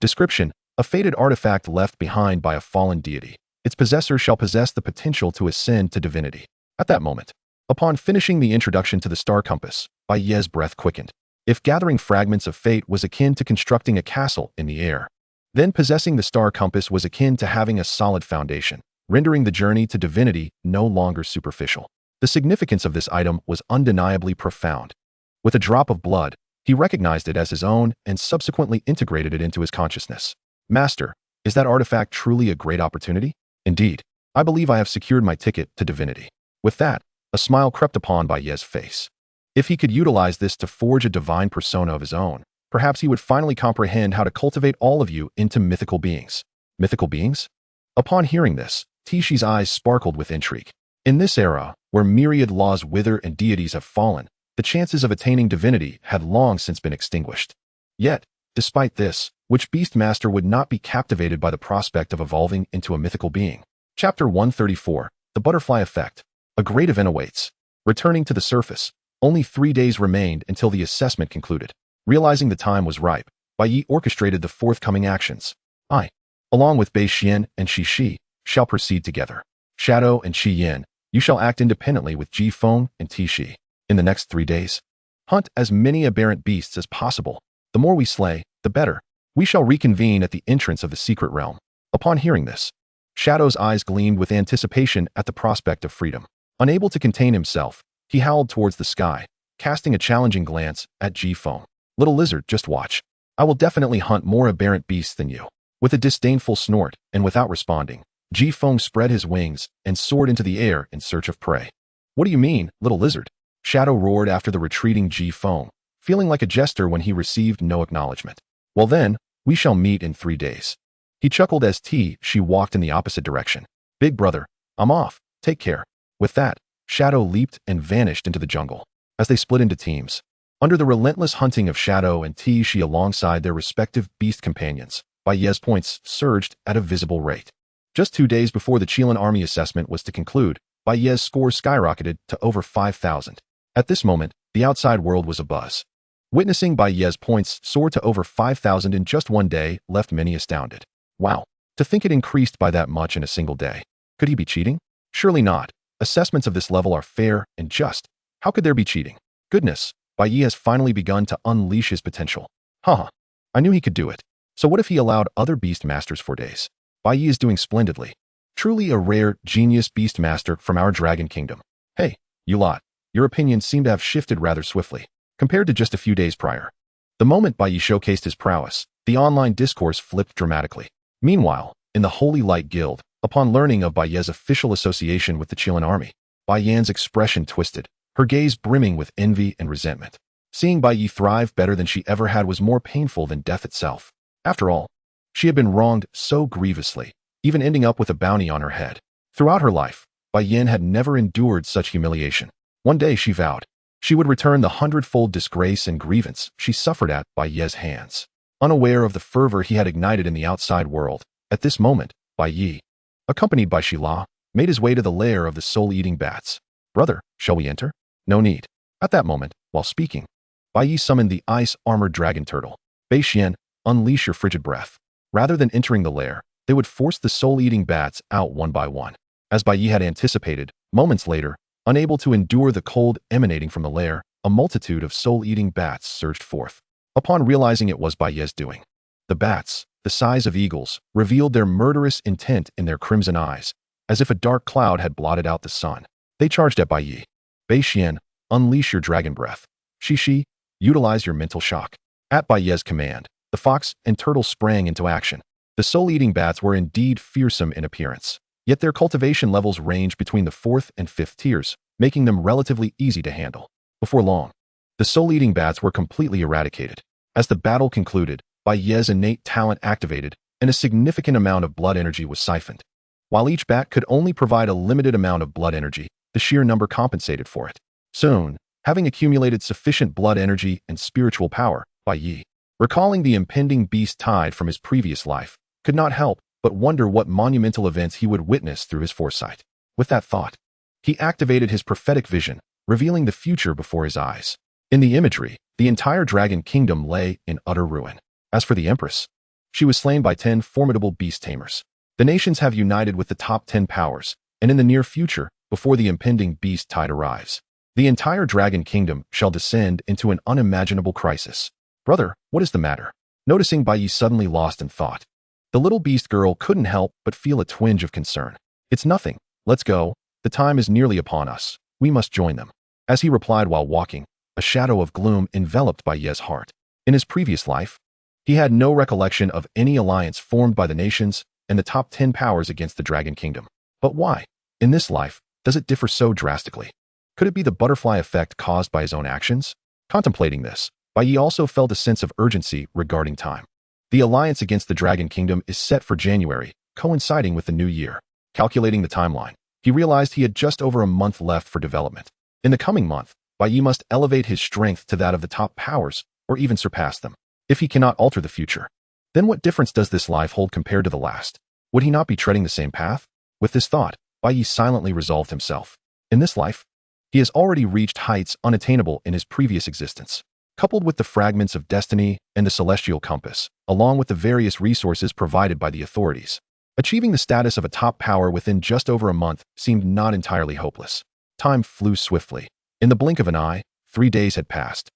Description: a fated artifact left behind by a fallen deity. Its possessor shall possess the potential to ascend to divinity. At that moment, upon finishing the introduction to the Star Compass, Bai Ye's breath quickened. If gathering fragments of fate was akin to constructing a castle in the air, then possessing the Star Compass was akin to having a solid foundation, rendering the journey to divinity no longer superficial. The significance of this item was undeniably profound. With a drop of blood, he recognized it as his own and subsequently integrated it into his consciousness. Master, is that artifact truly a great opportunity? Indeed, I believe I have secured my ticket to divinity. With that, a smile crept upon Bai Ye's face. If he could utilize this to forge a divine persona of his own, perhaps he would finally comprehend how to cultivate all of you into mythical beings. Mythical beings? Upon hearing this, Tishi's eyes sparkled with intrigue. In this era, where myriad laws wither and deities have fallen, the chances of attaining divinity had long since been extinguished. Yet, despite this, which Beastmaster would not be captivated by the prospect of evolving into a mythical being? Chapter 134, The Butterfly Effect. A great event awaits. Returning to the surface, only 3 days remained until the assessment concluded. Realizing the time was ripe, Bai Ye orchestrated the forthcoming actions. I, along with Bei Xian and Shi Shi, shall proceed together. Shadow and Qi Yin, you shall act independently with Ji Feng and Ti Shi. In the next 3 days, hunt as many aberrant beasts as possible. The more we slay, the better. We shall reconvene at the entrance of the secret realm. Upon hearing this, Shadow's eyes gleamed with anticipation at the prospect of freedom. Unable to contain himself, he howled towards the sky, casting a challenging glance at Ji Feng. Little lizard, just watch. I will definitely hunt more aberrant beasts than you. With a disdainful snort, and without responding, Ji Feng spread his wings and soared into the air in search of prey. What do you mean, little lizard? Shadow roared after the retreating Ji Feng, feeling like a jester when he received no acknowledgement. Well then, we shall meet in 3 days. He chuckled as She walked in the opposite direction. Big brother, I'm off, take care. With that, Shadow leaped and vanished into the jungle. As they split into teams, under the relentless hunting of Shadow and She alongside their respective beast companions, Bai Ye's points surged at a visible rate. Just 2 days before the Qilan army assessment was to conclude, Bai Ye's score skyrocketed to over 5,000. At this moment, the outside world was abuzz. Witnessing Bai Ye's points soar to over 5,000 in just 1 day left many astounded. Wow, to think it increased by that much in a single day. Could he be cheating? Surely not. Assessments of this level are fair and just. How could there be cheating? Goodness, Bai Ye has finally begun to unleash his potential. Haha, I knew he could do it. So what if he allowed other beast masters for days? Bai Ye is doing splendidly. Truly a rare, genius beast master from our dragon kingdom. Hey, you lot, your opinions seem to have shifted rather swiftly, compared to just a few days prior. The moment Bai Ye showcased his prowess, the online discourse flipped dramatically. Meanwhile, in the Holy Light Guild, upon learning of Bai Ye's official association with the Qilan army, Bai Yan's expression twisted, her gaze brimming with envy and resentment. Seeing Bai Ye thrive better than she ever had was more painful than death itself. After all, she had been wronged so grievously, even ending up with a bounty on her head. Throughout her life, Bai Yan had never endured such humiliation. One day she vowed she would return the 100-fold disgrace and grievance she suffered at Bai Ye's hands. Unaware of the fervor he had ignited in the outside world, at this moment, Bai Ye, accompanied by Shila, made his way to the lair of the soul-eating bats. Brother, shall we enter? No need. At that moment, while speaking, Bai Ye summoned the ice-armored dragon turtle. Bei Xian, unleash your frigid breath. Rather than entering the lair, they would force the soul-eating bats out one by one. As Bai Ye had anticipated, moments later, unable to endure the cold emanating from the lair, a multitude of soul-eating bats surged forth. Upon realizing it was Bai Ye's doing, the bats, the size of eagles, revealed their murderous intent in their crimson eyes, as if a dark cloud had blotted out the sun. They charged at Bai Ye. Bei Xian, unleash your dragon breath. Shi Shi, utilize your mental shock. At Bai Ye's command, the fox and turtle sprang into action. The soul-eating bats were indeed fearsome in appearance, yet their cultivation levels ranged between the 4th and 5th tiers, making them relatively easy to handle. Before long, the soul-eating bats were completely eradicated. As the battle concluded, Bai Ye's innate talent activated, and a significant amount of blood energy was siphoned. While each bat could only provide a limited amount of blood energy, the sheer number compensated for it. Soon, having accumulated sufficient blood energy and spiritual power, Bai Ye, recalling the impending beast tide from his previous life, could not help but wonder what monumental events he would witness through his foresight. With that thought, he activated his prophetic vision, revealing the future before his eyes. In the imagery, The entire dragon kingdom lay in utter ruin. As for the empress, she was slain by 10 formidable beast tamers. The nations have united with the top 10 powers, and in the near future, before the impending beast tide arrives, the entire dragon kingdom shall descend into an unimaginable crisis. Brother, what is the matter? Noticing Bai Ye suddenly lost in thought, the little beast girl couldn't help but feel a twinge of concern. It's nothing. Let's go. The time is nearly upon us. We must join them. As he replied while walking, a shadow of gloom enveloped Bai Ye's heart. In his previous life, he had no recollection of any alliance formed by the nations and the top 10 powers against the Dragon Kingdom. But why, in this life, does it differ so drastically? Could it be the butterfly effect caused by his own actions? Contemplating this, Bai Ye also felt a sense of urgency regarding time. The alliance against the Dragon Kingdom is set for January, coinciding with the new year. Calculating the timeline, he realized he had just over a month left for development. In the coming month, Bai Ye must elevate his strength to that of the top powers, or even surpass them. If he cannot alter the future, then what difference does this life hold compared to the last? Would he not be treading the same path? With this thought, Bai Ye silently resolved himself. In this life, he has already reached heights unattainable in his previous existence. Coupled with the fragments of destiny and the celestial compass, along with the various resources provided by the authorities, achieving the status of a top power within just over a month seemed not entirely hopeless. Time flew swiftly. In the blink of an eye, 3 days had passed.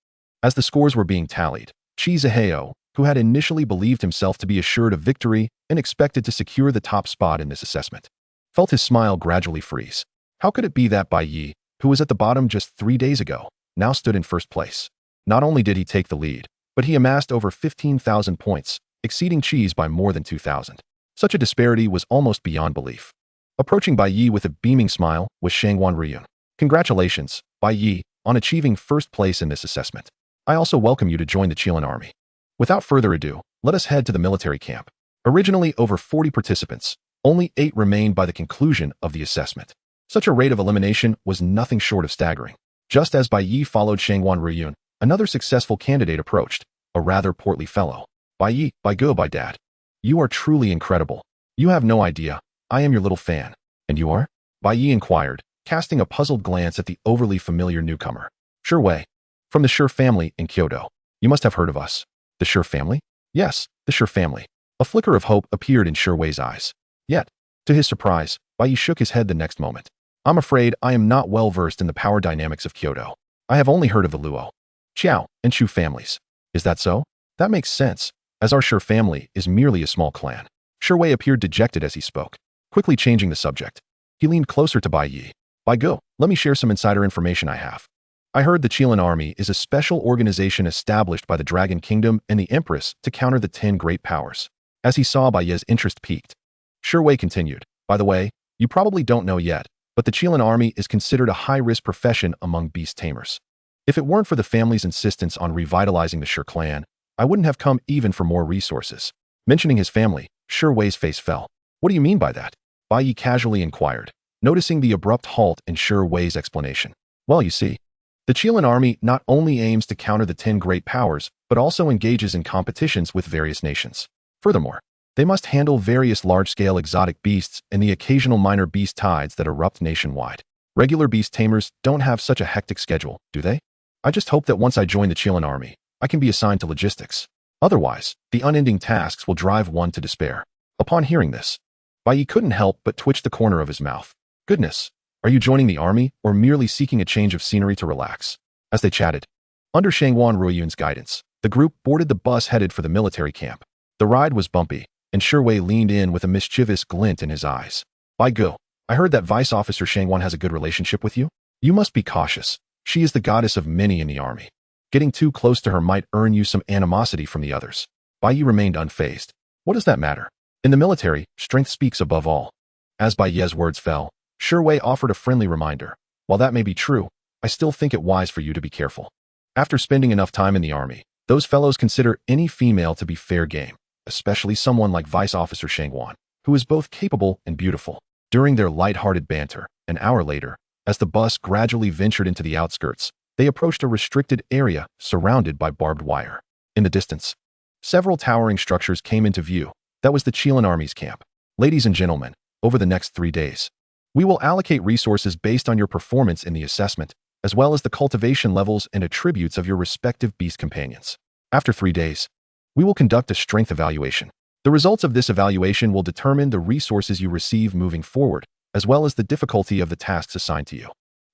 As the scores were being tallied, Chi Zaheo, who had initially believed himself to be assured of victory and expected to secure the top spot in this assessment, felt his smile gradually freeze. How could it be that Bai Ye, who was at the bottom just 3 days ago, now stood in first place? Not only did he take the lead, but he amassed over 15,000 points, exceeding Chi's by more than 2,000. Such a disparity was almost beyond belief. Approaching Bai Ye with a beaming smile was Shangwan Ryun. Congratulations, Bai Ye, on achieving first place in this assessment. I also welcome you to join the Qilin army. Without further ado, let us head to the military camp. Originally over 40 participants, only 8 remained by the conclusion of the assessment. Such a rate of elimination was nothing short of staggering. Just as Bai Ye followed Shangwan Ryun, another successful candidate approached, a rather portly fellow. Bai Ye, Bai Ge, Bai Dad. You are truly incredible. You have no idea. I am your little fan. And you are? Bai Ye inquired, casting a puzzled glance at the overly familiar newcomer. Sure Wei. From the Sure family in Kyoto. You must have heard of us. The Sure family? Yes, the Sure family. A flicker of hope appeared in Sure Wei's eyes. Yet, to his surprise, Bai Ye shook his head the next moment. I'm afraid I am not well versed in the power dynamics of Kyoto. I have only heard of the Luo, Qiao, and Chu families. Is that so? That makes sense, as our Sure family is merely a small clan. Sure Wei appeared dejected as he spoke. Quickly changing the subject, he leaned closer to Bai Ye. Bai Ge, let me share some insider information I have. I heard the Qilin army is a special organization established by the Dragon Kingdom and the Empress to counter the 10 great powers. As he saw Bai Ye's interest peaked, Sure Wei continued, by the way, you probably don't know yet, but the Qilin army is considered a high-risk profession among beast tamers. If it weren't for the family's insistence on revitalizing the Sure clan, I wouldn't have come even for more resources. Mentioning his family, Sure Wei's face fell. What do you mean by that? Bai Ye casually inquired, noticing the abrupt halt in Sure Wei's explanation. Well, you see, the Qilin army not only aims to counter the 10 great powers, but also engages in competitions with various nations. Furthermore, they must handle various large-scale exotic beasts and the occasional minor beast tides that erupt nationwide. Regular beast tamers don't have such a hectic schedule, do they? I just hope that once I join the Qilin army, I can be assigned to logistics. Otherwise, the unending tasks will drive one to despair. Upon hearing this, Bai Ye couldn't help but twitch the corner of his mouth. Goodness, are you joining the army or merely seeking a change of scenery to relax? As they chatted, under Shangwan Ryun's guidance, the group boarded the bus headed for the military camp. The ride was bumpy, and Sure Wei leaned in with a mischievous glint in his eyes. Bai Ge, I heard that Vice Officer Shangwan has a good relationship with you? You must be cautious. She is the goddess of many in the army. Getting too close to her might earn you some animosity from the others. Bai Ye remained unfazed. What does that matter? In the military, strength speaks above all. As Bai Ye's words fell, Sure Wei offered a friendly reminder. While that may be true, I still think it wise for you to be careful. After spending enough time in the army, those fellows consider any female to be fair game, especially someone like Vice Officer Shangwan, who is both capable and beautiful. During their light-hearted banter, an hour later, as the bus gradually ventured into the outskirts, they approached a restricted area surrounded by barbed wire. In the distance, several towering structures came into view. That was the Qilin army's camp. Ladies and gentlemen, over the next 3 days, we will allocate resources based on your performance in the assessment, as well as the cultivation levels and attributes of your respective beast companions. After 3 days, we will conduct a strength evaluation. The results of this evaluation will determine the resources you receive moving forward, as well as the difficulty of the tasks assigned to you.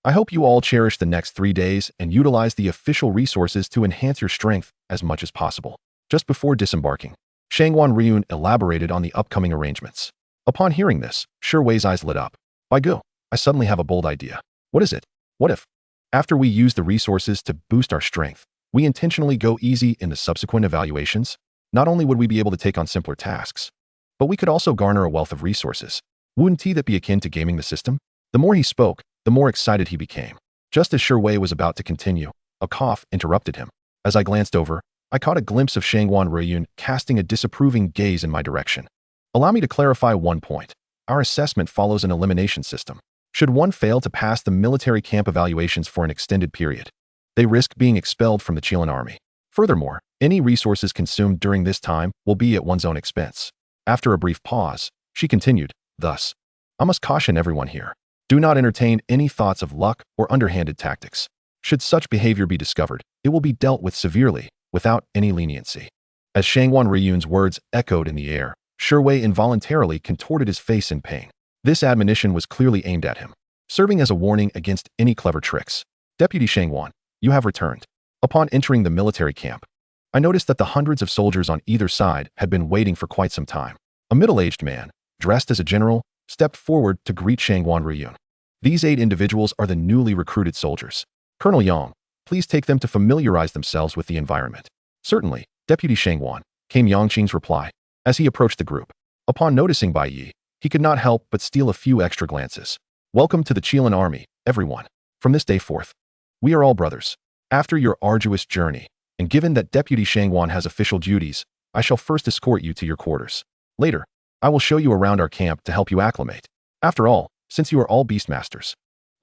I hope you all cherish the next 3 days and utilize the official resources to enhance your strength as much as possible. Just before disembarking, Shangwan Ryun elaborated on the upcoming arrangements. Upon hearing this, Shiwei's eyes lit up. By go, I suddenly have a bold idea. What is it? What if, after we use the resources to boost our strength, we intentionally go easy in the subsequent evaluations? Not only would we be able to take on simpler tasks, but we could also garner a wealth of resources. Wouldn't that be akin to gaming the system? The more he spoke, the more excited he became. Just as Shiwei was about to continue, a cough interrupted him. As I glanced over, I caught a glimpse of Shangwan Ryun casting a disapproving gaze in my direction. Allow me to clarify one point. Our assessment follows an elimination system. Should one fail to pass the military camp evaluations for an extended period, they risk being expelled from the Chilean army. Furthermore, any resources consumed during this time will be at one's own expense. After a brief pause, she continued, thus, I must caution everyone here. Do not entertain any thoughts of luck or underhanded tactics. Should such behavior be discovered, it will be dealt with severely, without any leniency. As Shangwan Ryun's words echoed in the air, Shiwei involuntarily contorted his face in pain. This admonition was clearly aimed at him, serving as a warning against any clever tricks. Deputy Shangwan, you have returned. Upon entering the military camp, I noticed that the hundreds of soldiers on either side had been waiting for quite some time. A middle-aged man, dressed as a general, stepped forward to greet Shangwan Ryun. These 8 individuals are the newly recruited soldiers. Colonel Yang, please take them to familiarize themselves with the environment. Certainly, Deputy Shangwan, came Yangqing's reply, as he approached the group. Upon noticing Bai Ye, he could not help but steal a few extra glances. Welcome to the Chilean army, everyone. From this day forth, we are all brothers. After your arduous journey, and given that Deputy Shangwan has official duties, I shall first escort you to your quarters. Later, I will show you around our camp to help you acclimate. After all, since you are all beastmasters,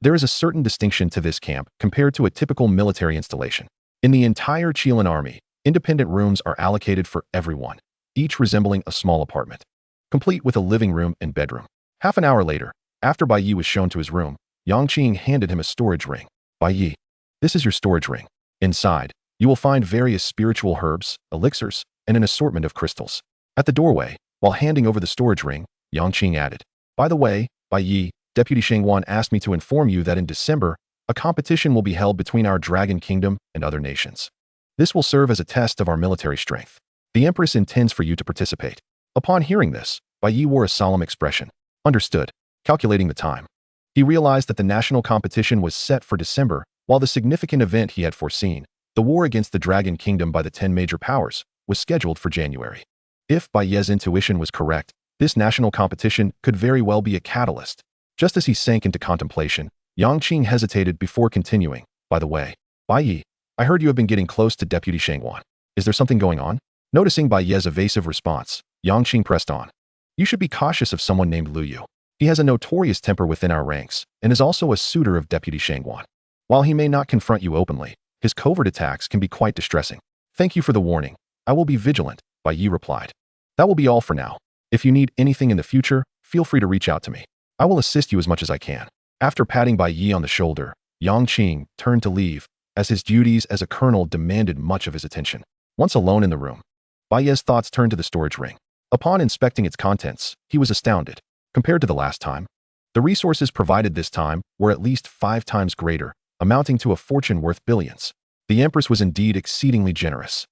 there is a certain distinction to this camp compared to a typical military installation. In the entire Chilean army, independent rooms are allocated for everyone, each resembling a small apartment, complete with a living room and bedroom. Half an hour later, after Bai Ye was shown to his room, Yangqing handed him a storage ring. Bai Ye, this is your storage ring. Inside, you will find various spiritual herbs, elixirs, and an assortment of crystals. At the doorway, while handing over the storage ring, Yangqing added, by the way, Bai Ye, Deputy Shangwan asked me to inform you that in December, a competition will be held between our Dragon Kingdom and other nations. This will serve as a test of our military strength. The Empress intends for you to participate. Upon hearing this, Bai Ye wore a solemn expression. Understood. Calculating the time, he realized that the national competition was set for December, while the significant event he had foreseen, the war against the Dragon Kingdom by the 10 major powers, was scheduled for January. If Bai Ye's intuition was correct, this national competition could very well be a catalyst. Just as he sank into contemplation, Yangqing hesitated before continuing. By the way, Bai Ye, I heard you have been getting close to Deputy Shangwan. Is there something going on? Noticing Bai Ye's evasive response, Yangqing pressed on. You should be cautious of someone named Lu Yu. He has a notorious temper within our ranks, and is also a suitor of Deputy Shangwan. While he may not confront you openly, his covert attacks can be quite distressing. Thank you for the warning. I will be vigilant, Bai Ye replied. That will be all for now. If you need anything in the future, feel free to reach out to me. I will assist you as much as I can. After patting Bai Ye on the shoulder, Yangqing turned to leave, as his duties as a colonel demanded much of his attention. Once alone in the room, Bai Ye's thoughts turned to the storage ring. Upon inspecting its contents, he was astounded. Compared to the last time, the resources provided this time were at least 5 times greater, amounting to a fortune worth billions. The Empress was indeed exceedingly generous.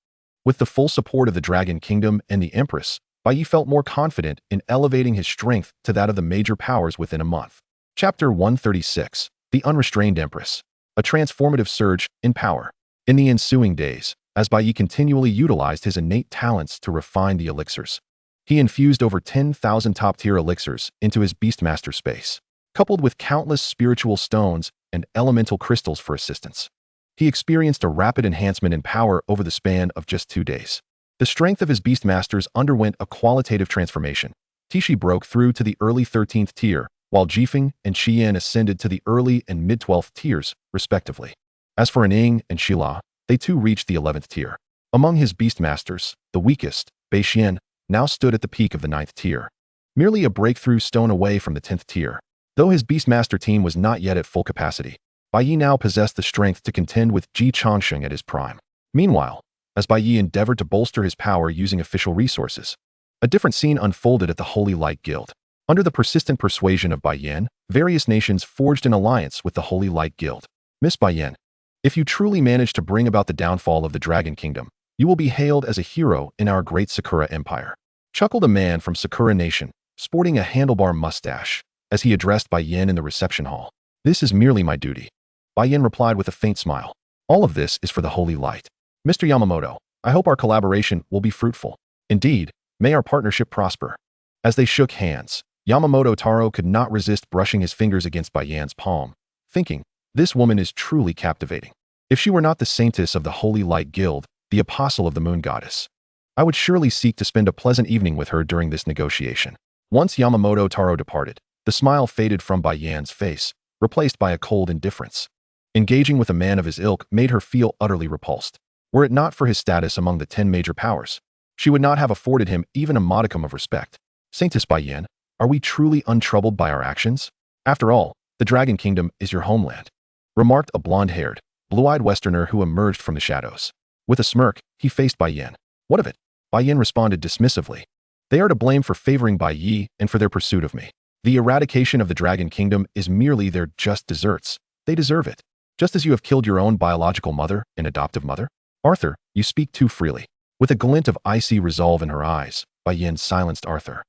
With the full support of the Dragon Kingdom and the Empress, Bai Ye felt more confident in elevating his strength to that of the major powers within a month. Chapter 136, The Unrestrained Empress. A transformative surge in power. In the ensuing days, as Bai Ye continually utilized his innate talents to refine the elixirs, he infused over 10,000 top-tier elixirs into his Beastmaster space, coupled with countless spiritual stones and elemental crystals for assistance. He experienced a rapid enhancement in power over the span of just 2 days. The strength of his Beastmasters underwent a qualitative transformation. Tishi broke through to the early 13th tier, while Jifeng and Xian ascended to the early and mid-12th tiers, respectively. As for Ning and Shila, they too reached the 11th tier. Among his Beastmasters, the weakest, Bai Xian, now stood at the peak of the 9th tier, merely a breakthrough stone away from the 10th tier. Though his Beastmaster team was not yet at full capacity, Bai Ye now possessed the strength to contend with Ji Changsheng at his prime. Meanwhile, as Bai Ye endeavored to bolster his power using official resources, a different scene unfolded at the Holy Light Guild. Under the persistent persuasion of Bai Yan, various nations forged an alliance with the Holy Light Guild. Miss Bai Yan, if you truly manage to bring about the downfall of the Dragon Kingdom, you will be hailed as a hero in our great Sakura Empire. Chuckled a man from Sakura Nation, sporting a handlebar mustache, as he addressed Bai Yan in the reception hall. This is merely my duty. Bai Yan replied with a faint smile. All of this is for the Holy Light. Mr. Yamamoto, I hope our collaboration will be fruitful. Indeed, may our partnership prosper. As they shook hands, Yamamoto Taro could not resist brushing his fingers against Bai Yan's palm, thinking, this woman is truly captivating. If she were not the saintess of the Holy Light Guild, the apostle of the Moon Goddess, I would surely seek to spend a pleasant evening with her during this negotiation. Once Yamamoto Taro departed, the smile faded from Bai Yan's face, replaced by a cold indifference. Engaging with a man of his ilk made her feel utterly repulsed. Were it not for his status among the 10 major powers, she would not have afforded him even a modicum of respect. Saintess Bai Yan, are we truly untroubled by our actions? After all, the Dragon Kingdom is your homeland, remarked a blonde-haired, blue-eyed Westerner who emerged from the shadows. With a smirk, he faced Bai Yan. What of it? Bai Yan responded dismissively. They are to blame for favoring Bai Ye and for their pursuit of me. The eradication of the Dragon Kingdom is merely their just deserts. They deserve it. Just as you have killed your own biological mother and adoptive mother. Arthur, you speak too freely. With a glint of icy resolve in her eyes, Bai Yan silenced Arthur.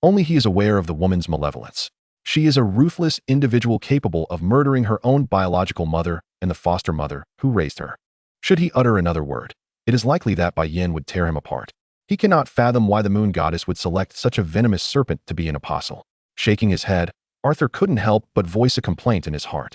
Only he is aware of the woman's malevolence. She is a ruthless individual capable of murdering her own biological mother and the foster mother who raised her. Should he utter another word, it is likely that Bai Yan would tear him apart. He cannot fathom why the Moon Goddess would select such a venomous serpent to be an apostle. Shaking his head, Arthur couldn't help but voice a complaint in his heart.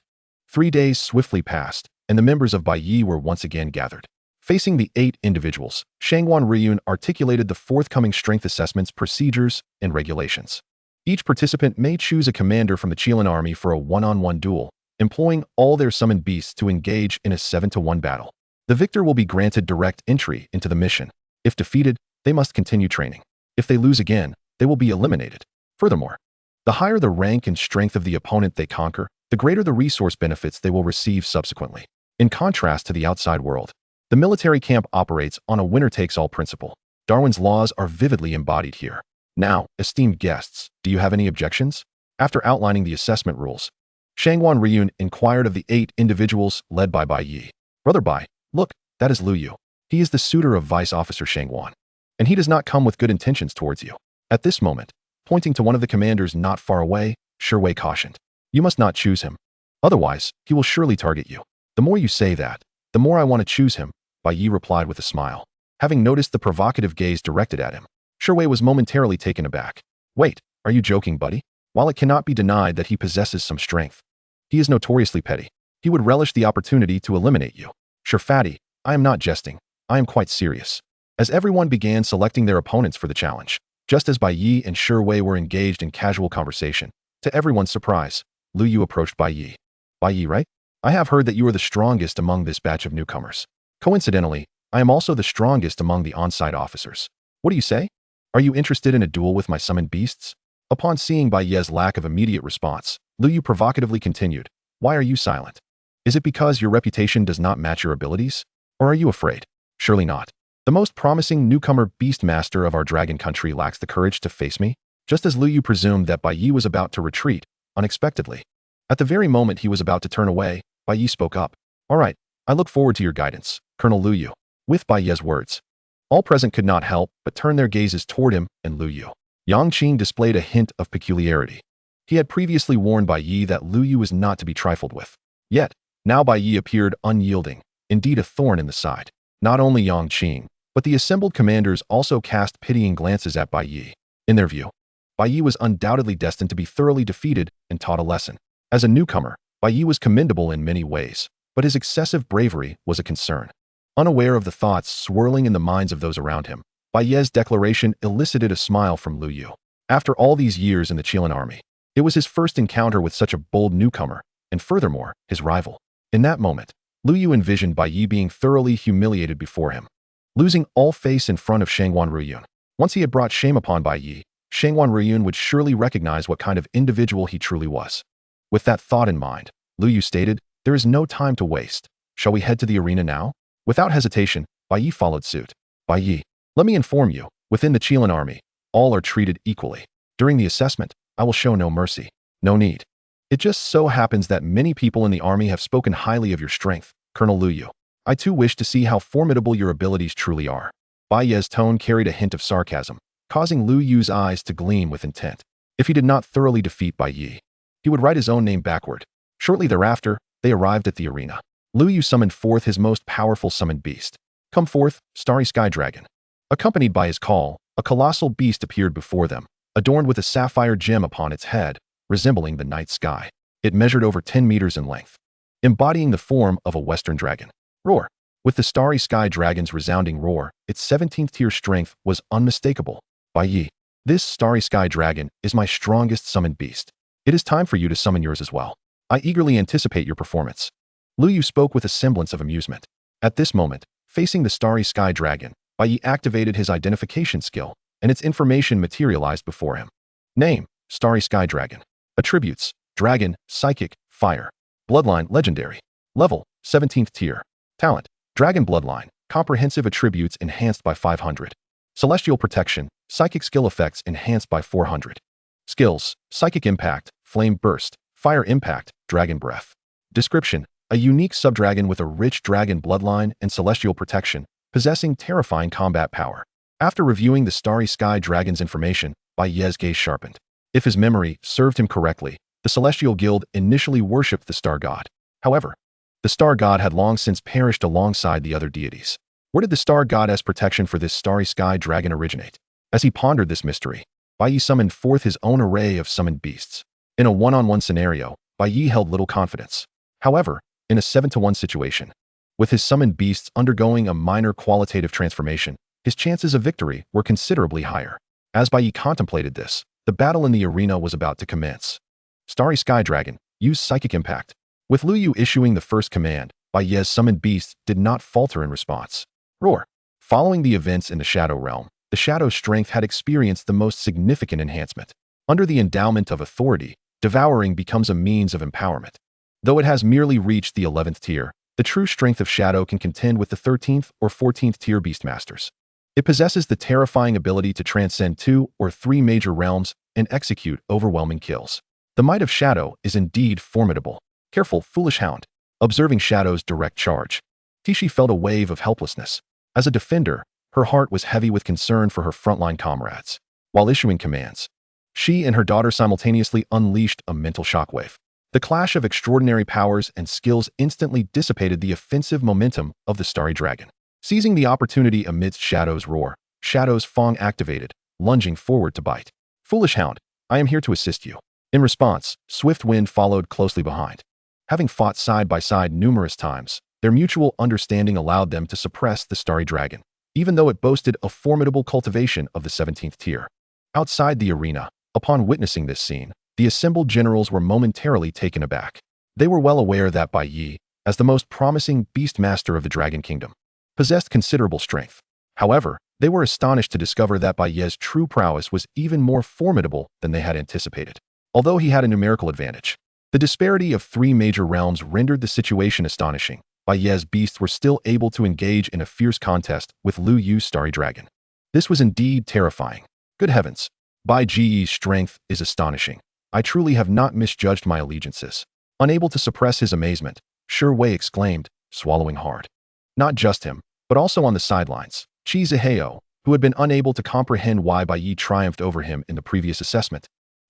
3 days swiftly passed, and the members of Bai Ye were once again gathered. Facing the 8 individuals, Shangwan Ryun articulated the forthcoming strength assessments, procedures, and regulations. Each participant may choose a commander from the Qilin army for a one-on-one duel, employing all their summoned beasts to engage in a 7-to-1 battle. The victor will be granted direct entry into the mission. If defeated, they must continue training. If they lose again, they will be eliminated. Furthermore, the higher the rank and strength of the opponent they conquer, the greater the resource benefits they will receive subsequently. In contrast to the outside world, the military camp operates on a winner-takes-all principle. Darwin's laws are vividly embodied here. Now, esteemed guests, do you have any objections? After outlining the assessment rules, Shangwan Ryun inquired of the 8 individuals led by Bai Ye. Brother Bai, look, that is Lu Yu. He is the suitor of Vice Officer Shangwan, and he does not come with good intentions towards you. At this moment, pointing to one of the commanders not far away, Shui cautioned. You must not choose him. Otherwise, he will surely target you. The more you say that, the more I want to choose him, Bai Ye replied with a smile. Having noticed the provocative gaze directed at him, Shui was momentarily taken aback. Wait, are you joking, buddy? While it cannot be denied that he possesses some strength, he is notoriously petty. He would relish the opportunity to eliminate you. Sure, fatty, I am not jesting. I am quite serious. As everyone began selecting their opponents for the challenge, just as Bai Ye and Shui were engaged in casual conversation, to everyone's surprise, Lu Yu approached Bai Ye. Bai Ye, right? I have heard that you are the strongest among this batch of newcomers. Coincidentally, I am also the strongest among the on-site officers. What do you say? Are you interested in a duel with my summoned beasts? Upon seeing Bai Ye's lack of immediate response, Lu Yu provocatively continued, why are you silent? Is it because your reputation does not match your abilities? Or are you afraid? Surely not. The most promising newcomer beast master of our dragon country lacks the courage to face me? Just as Lu Yu presumed that Bai Ye was about to retreat, unexpectedly. At the very moment he was about to turn away, Bai Ye spoke up. All right, I look forward to your guidance, Colonel Lu Yu. With Bai Ye's words, all present could not help but turn their gazes toward him and Lu Yu. Yang Qing displayed a hint of peculiarity. He had previously warned Bai Ye that Lu Yu was not to be trifled with. Yet, now Bai Ye appeared unyielding, indeed a thorn in the side. Not only Yang Qing, but the assembled commanders also cast pitying glances at Bai Ye. In their view, Bai Ye was undoubtedly destined to be thoroughly defeated and taught a lesson. As a newcomer, Bai Ye was commendable in many ways, but his excessive bravery was a concern. Unaware of the thoughts swirling in the minds of those around him, Bai Ye's declaration elicited a smile from Lu Yu. After all these years in the Qilin army, it was his first encounter with such a bold newcomer, and furthermore, his rival. In that moment, Lu Yu envisioned Bai Ye being thoroughly humiliated before him, losing all face in front of Shangwan Ryun. Once he had brought shame upon Bai Ye, Shangwan Ryun would surely recognize what kind of individual he truly was. With that thought in mind, Lu Yu stated, There is no time to waste. Shall we head to the arena now? Without hesitation, Bai Ye followed suit. Bai Ye, let me inform you, within the Chilan army, all are treated equally. During the assessment, I will show no mercy. No need. It just so happens that many people in the army have spoken highly of your strength, Colonel Lu Yu. I too wish to see how formidable your abilities truly are. Bai Ye's tone carried a hint of sarcasm, causing Lu Yu's eyes to gleam with intent. If he did not thoroughly defeat Bai Ye, he would write his own name backward. Shortly thereafter, they arrived at the arena. Lu Yu summoned forth his most powerful summoned beast. Come forth, starry sky dragon. Accompanied by his call, a colossal beast appeared before them, adorned with a sapphire gem upon its head, resembling the night sky. It measured over 10 meters in length, embodying the form of a western dragon. Roar! With the starry sky dragon's resounding roar, its 17th tier strength was unmistakable. Bai Ye, this starry sky dragon is my strongest summoned beast. It is time for you to summon yours as well. I eagerly anticipate your performance. Lu Yu spoke with a semblance of amusement. At this moment, facing the starry sky dragon, Bai Ye activated his identification skill, and its information materialized before him. Name, starry sky dragon. Attributes, dragon, psychic, fire. Bloodline, legendary. Level, 17th tier. Talent, dragon bloodline, comprehensive attributes enhanced by 500. Celestial protection, psychic skill effects enhanced by 400. Skills, psychic impact, flame burst, fire impact, dragon breath. Description, a unique subdragon with a rich dragon bloodline and celestial protection, possessing terrifying combat power. After reviewing the starry sky dragon's information, Bai Ye's gaze sharpened. If his memory served him correctly, the Celestial Guild initially worshipped the Star God. However, the Star God had long since perished alongside the other deities. Where did the Star God's protection for this starry sky dragon originate? As he pondered this mystery, Bai Ye summoned forth his own array of summoned beasts. In a one-on-one scenario, Bai Ye held little confidence. However, in a 7-to-1 situation, with his summoned beasts undergoing a minor qualitative transformation, his chances of victory were considerably higher. As Bai Ye contemplated this, the battle in the arena was about to commence. Starry Sky Dragon, use Psychic Impact. With Lu Yu issuing the first command, Bai Ye's summoned beast did not falter in response. Roar! Following the events in the Shadow Realm, the Shadow's strength had experienced the most significant enhancement. Under the endowment of authority, devouring becomes a means of empowerment. Though it has merely reached the 11th tier, the true strength of Shadow can contend with the 13th or 14th tier Beastmasters. It possesses the terrifying ability to transcend 2 or 3 major realms and execute overwhelming kills. The might of Shadow is indeed formidable. Careful, foolish hound. Observing Shadow's direct charge, Tishi felt a wave of helplessness. As a defender, her heart was heavy with concern for her frontline comrades. While issuing commands, she and her daughter simultaneously unleashed a mental shockwave. The clash of extraordinary powers and skills instantly dissipated the offensive momentum of the Starry Dragon. Seizing the opportunity amidst Shadow's roar, Shadow's Fong activated, lunging forward to bite. Foolish hound, I am here to assist you. In response, Swift Wind followed closely behind. Having fought side by side numerous times, their mutual understanding allowed them to suppress the Starry Dragon, even though it boasted a formidable cultivation of the 17th tier. Outside the arena, upon witnessing this scene, the assembled generals were momentarily taken aback. They were well aware that Bai Ye, as the most promising Beastmaster of the Dragon Kingdom, possessed considerable strength. However, they were astonished to discover that Bai Ye's true prowess was even more formidable than they had anticipated. Although he had a numerical advantage, the disparity of 3 major realms rendered the situation astonishing. Bai Ye's beasts were still able to engage in a fierce contest with Lu Yu's Starry Dragon. This was indeed terrifying. Good heavens, Bai Ye's strength is astonishing. I truly have not misjudged my allegiances. Unable to suppress his amazement, Shi Wei exclaimed, swallowing hard. Not just him, but also on the sidelines, Qi Zihao, who had been unable to comprehend why Bai Ye triumphed over him in the previous assessment,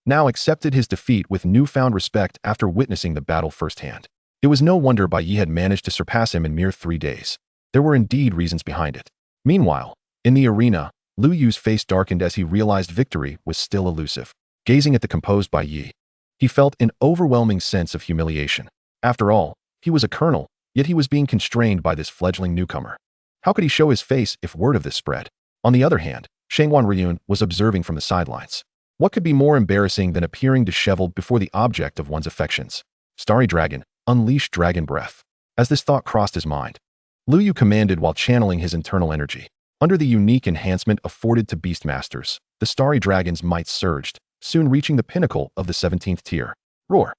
now accepted his defeat with newfound respect after witnessing the battle firsthand. It was no wonder Bai Ye had managed to surpass him in mere 3 days. There were indeed reasons behind it. Meanwhile, in the arena, Lu Yu's face darkened as he realized victory was still elusive. Gazing at the composed Bai Ye, he felt an overwhelming sense of humiliation. After all, he was a colonel, yet he was being constrained by this fledgling newcomer. How could he show his face if word of this spread? On the other hand, Shangwan Ryun was observing from the sidelines. What could be more embarrassing than appearing disheveled before the object of one's affections? Starry Dragon, unleash dragon breath. As this thought crossed his mind, Lu Yu commanded while channeling his internal energy. Under the unique enhancement afforded to Beastmasters, the Starry Dragon's might surged, soon reaching the pinnacle of the 17th tier. Roar!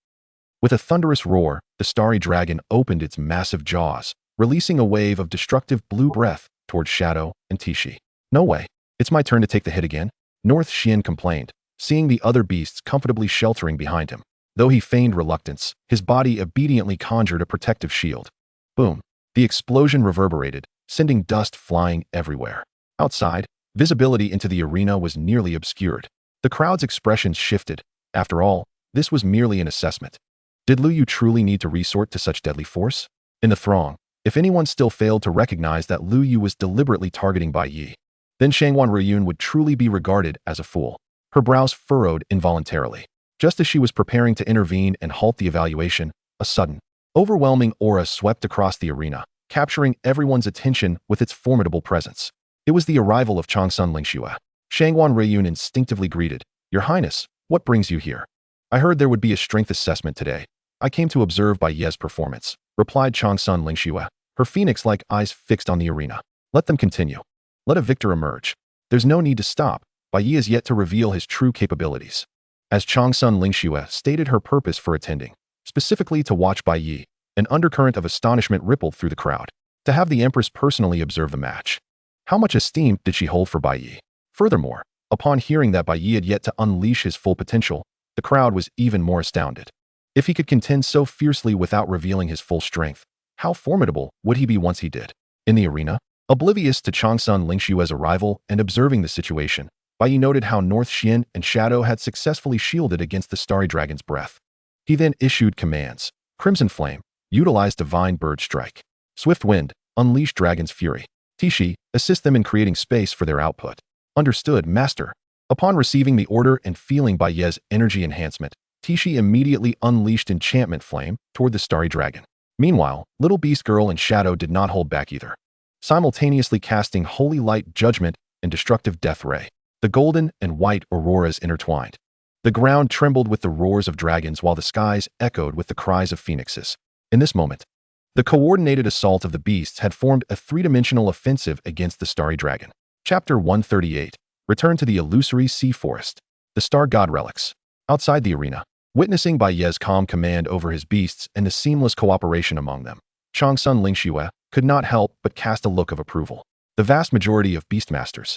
With a thunderous roar, the starry dragon opened its massive jaws, releasing a wave of destructive blue breath towards Shadow and Tishi. No way. It's my turn to take the hit again? North Xian complained, seeing the other beasts comfortably sheltering behind him. Though he feigned reluctance, his body obediently conjured a protective shield. Boom. The explosion reverberated, sending dust flying everywhere. Outside, visibility into the arena was nearly obscured. The crowd's expressions shifted. After all, this was merely an assessment. Did Lu Yu truly need to resort to such deadly force? In the throng, if anyone still failed to recognize that Lu Yu was deliberately targeting Bai Ye, then Shangwan Riyun would truly be regarded as a fool. Her brows furrowed involuntarily. Just as she was preparing to intervene and halt the evaluation, a sudden, overwhelming aura swept across the arena, capturing everyone's attention with its formidable presence. It was the arrival of Changsun Lingxue. Shangwan Riyun instinctively greeted, "Your Highness, what brings you here?" "I heard there would be a strength assessment today. I came to observe Bai Ye's performance," replied Changsun Lingxue, her phoenix-like eyes fixed on the arena. "Let them continue. Let a victor emerge. There's no need to stop. Bai Ye is yet to reveal his true capabilities." As Changsun Lingxue stated her purpose for attending, specifically to watch Bai Ye, an undercurrent of astonishment rippled through the crowd. To have the Empress personally observe the match. How much esteem did she hold for Bai Ye? Furthermore, upon hearing that Bai Ye had yet to unleash his full potential, the crowd was even more astounded. If he could contend so fiercely without revealing his full strength, how formidable would he be once he did? In the arena, oblivious to Changsun Lingxue's arrival and observing the situation, Bai Ye noted how North Xian and Shadow had successfully shielded against the starry dragon's breath. He then issued commands. Crimson Flame, utilize Divine Bird Strike. Swift Wind, unleash Dragon's Fury. Tishi, assist them in creating space for their output. Understood, Master. Upon receiving the order and feeling Bai Ye's energy enhancement, Tishi immediately unleashed Enchantment Flame toward the starry dragon. Meanwhile, Little Beast Girl and Shadow did not hold back either, simultaneously casting Holy Light Judgment and Destructive Death Ray. The golden and white auroras intertwined. The ground trembled with the roars of dragons while the skies echoed with the cries of phoenixes. In this moment, the coordinated assault of the beasts had formed a three-dimensional offensive against the starry dragon. Chapter 138. Return to the illusory sea forest. The Star God Relics. Outside the arena, witnessing Bai Ye's calm command over his beasts and the seamless cooperation among them, Changsun Lingxue could not help but cast a look of approval. The vast majority of beastmasters,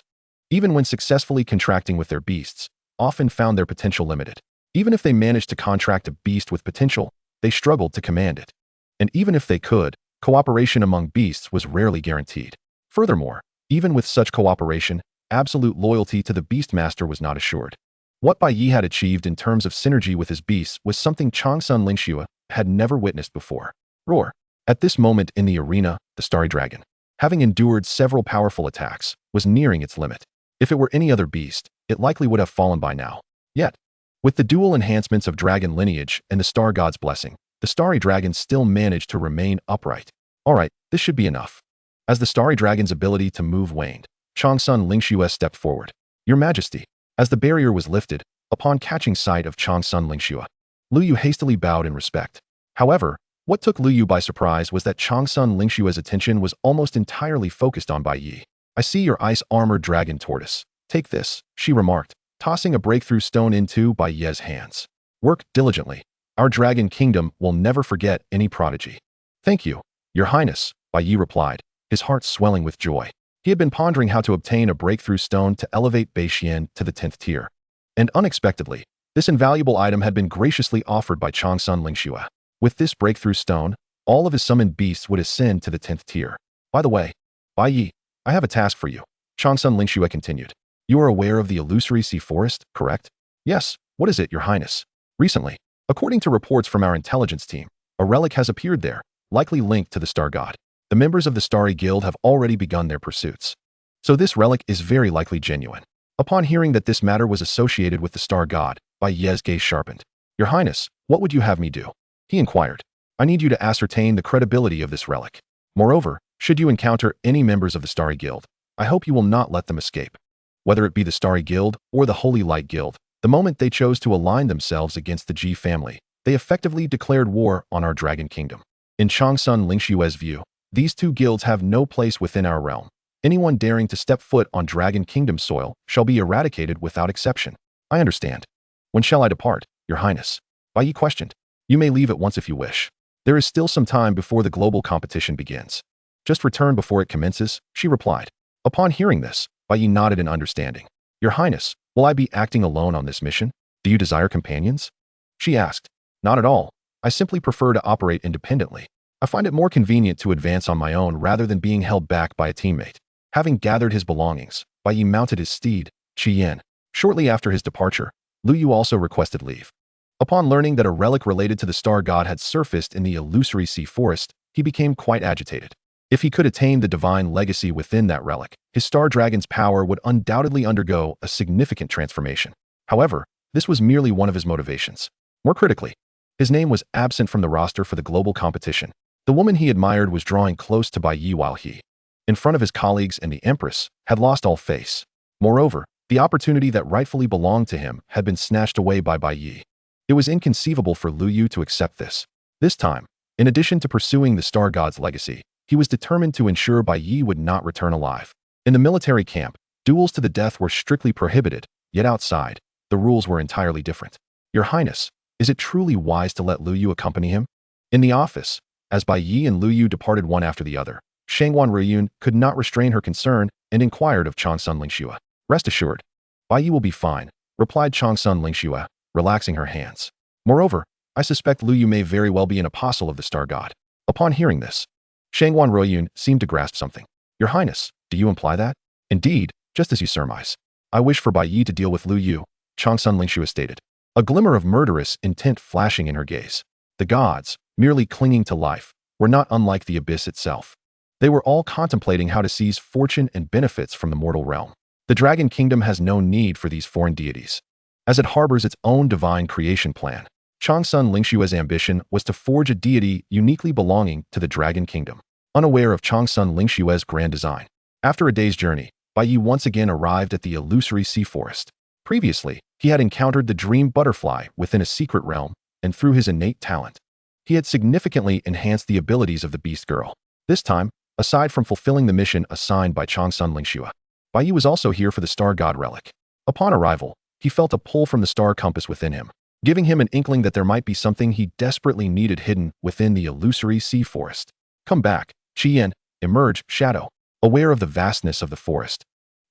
even when successfully contracting with their beasts, often found their potential limited. Even if they managed to contract a beast with potential, they struggled to command it. And even if they could, cooperation among beasts was rarely guaranteed. Furthermore, even with such cooperation, absolute loyalty to the beastmaster was not assured. What Bai Ye had achieved in terms of synergy with his beasts was something Changsun Lingxue had never witnessed before. Roar. At this moment in the arena, the starry dragon, having endured several powerful attacks, was nearing its limit. If it were any other beast, it likely would have fallen by now. Yet, with the dual enhancements of dragon lineage and the star god's blessing, the starry dragon still managed to remain upright. Alright, this should be enough. As the starry dragon's ability to move waned, Changsun Lingxue stepped forward. "Your Majesty." As the barrier was lifted, upon catching sight of Changsun Lingxue, Lu Yu hastily bowed in respect. However, what took Lu Yu by surprise was that Changsun Lingxue's attention was almost entirely focused on Bai Ye. "I see your ice-armored dragon tortoise. Take this," she remarked, tossing a breakthrough stone into Bai Ye's hands. "Work diligently. Our dragon kingdom will never forget any prodigy." "Thank you, Your Highness," Bai Ye replied, his heart swelling with joy. He had been pondering how to obtain a breakthrough stone to elevate Beixian to the 10th tier. And unexpectedly, this invaluable item had been graciously offered by Changsun Lingxue. With this breakthrough stone, all of his summoned beasts would ascend to the 10th tier. "By the way, Bai Ye, I have a task for you," Changsun Lingxue continued. "You are aware of the illusory sea forest, correct?" "Yes, what is it, Your Highness?" "Recently, according to reports from our intelligence team, a relic has appeared there, likely linked to the Star God. The members of the Starry Guild have already begun their pursuits. So this relic is very likely genuine." Upon hearing that this matter was associated with the Star God, Bai Ye's gaze sharpened. "Your Highness, what would you have me do?" he inquired. "I need you to ascertain the credibility of this relic. Moreover, should you encounter any members of the Starry Guild, I hope you will not let them escape. Whether it be the Starry Guild or the Holy Light Guild, the moment they chose to align themselves against the Ji family, they effectively declared war on our Dragon Kingdom. In Changsun Lingxue's view, these two guilds have no place within our realm. Anyone daring to step foot on Dragon Kingdom soil shall be eradicated without exception." "I understand. When shall I depart, Your Highness?" Bai Ye questioned. You may leave at once if you wish. There is still some time before the global competition begins. Just return before it commences, she replied. Upon hearing this, Bai Ye nodded in understanding. Your Highness, will I be acting alone on this mission? Do you desire companions? She asked. Not at all. I simply prefer to operate independently. I find it more convenient to advance on my own rather than being held back by a teammate. Having gathered his belongings, Bai Ye mounted his steed, Qian. Shortly after his departure, Lu Yu also requested leave. Upon learning that a relic related to the star god had surfaced in the illusory sea forest, he became quite agitated. If he could attain the divine legacy within that relic, his star dragon's power would undoubtedly undergo a significant transformation. However, this was merely one of his motivations. More critically, his name was absent from the roster for the global competition. The woman he admired was drawing close to Bai Ye while he, in front of his colleagues and the Empress, had lost all face. Moreover, the opportunity that rightfully belonged to him had been snatched away by Bai Ye. It was inconceivable for Lu Yu to accept this. This time, in addition to pursuing the star god's legacy, he was determined to ensure Bai Ye would not return alive. In the military camp, duels to the death were strictly prohibited, yet outside, the rules were entirely different. Your Highness, is it truly wise to let Lu Yu accompany him? In the office, as Bai Ye and Lu Yu departed one after the other, Shangwan Ruyun could not restrain her concern and inquired of Changsun Lingxue. Rest assured, Bai Ye will be fine, replied Changsun Lingxue, relaxing her hands. Moreover, I suspect Lu Yu may very well be an apostle of the star god. Upon hearing this, Shangwan Ruyun seemed to grasp something. Your Highness, do you imply that? Indeed, just as you surmise. I wish for Bai Ye to deal with Lu Yu, Changsun Lingxue stated, a glimmer of murderous intent flashing in her gaze. The gods, merely clinging to life, were not unlike the abyss itself. They were all contemplating how to seize fortune and benefits from the mortal realm. The Dragon Kingdom has no need for these foreign deities, as it harbors its own divine creation plan. Changsun Lingxue's ambition was to forge a deity uniquely belonging to the Dragon Kingdom, unaware of Changsun Lingxue's grand design. After a day's journey, Bai Ye once again arrived at the illusory sea forest. Previously, he had encountered the dream butterfly within a secret realm, and through his innate talent, he had significantly enhanced the abilities of the beast girl. This time, aside from fulfilling the mission assigned by Changsun Lingxue, Bai Ye was also here for the star god relic. Upon arrival, he felt a pull from the star compass within him, giving him an inkling that there might be something he desperately needed hidden within the illusory sea forest. Come back, Qian, emerge, shadow. Aware of the vastness of the forest,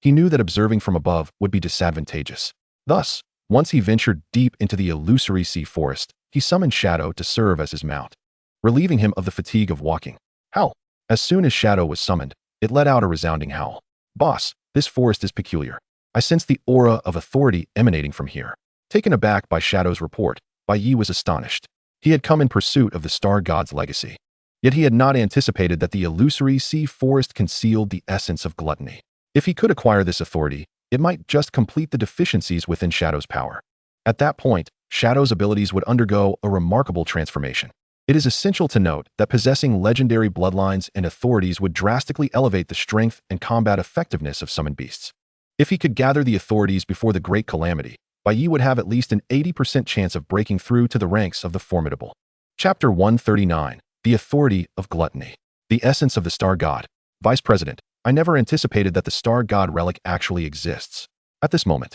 he knew that observing from above would be disadvantageous. Thus, once he ventured deep into the illusory sea forest, he summoned Shadow to serve as his mount, relieving him of the fatigue of walking. Howl! As soon as Shadow was summoned, it let out a resounding howl. Boss, this forest is peculiar. I sense the aura of authority emanating from here. Taken aback by Shadow's report, Bai Ye was astonished. He had come in pursuit of the star god's legacy. Yet he had not anticipated that the illusory sea forest concealed the essence of gluttony. If he could acquire this authority, it might just complete the deficiencies within Shadow's power. At that point, Shadow's abilities would undergo a remarkable transformation. It is essential to note that possessing legendary bloodlines and authorities would drastically elevate the strength and combat effectiveness of summoned beasts. If he could gather the authorities before the Great Calamity, Bai Ye would have at least an 80% chance of breaking through to the ranks of the formidable. Chapter 139. The Authority of Gluttony. The Essence of the Star God. Vice President, I never anticipated that the Star God relic actually exists. At this moment,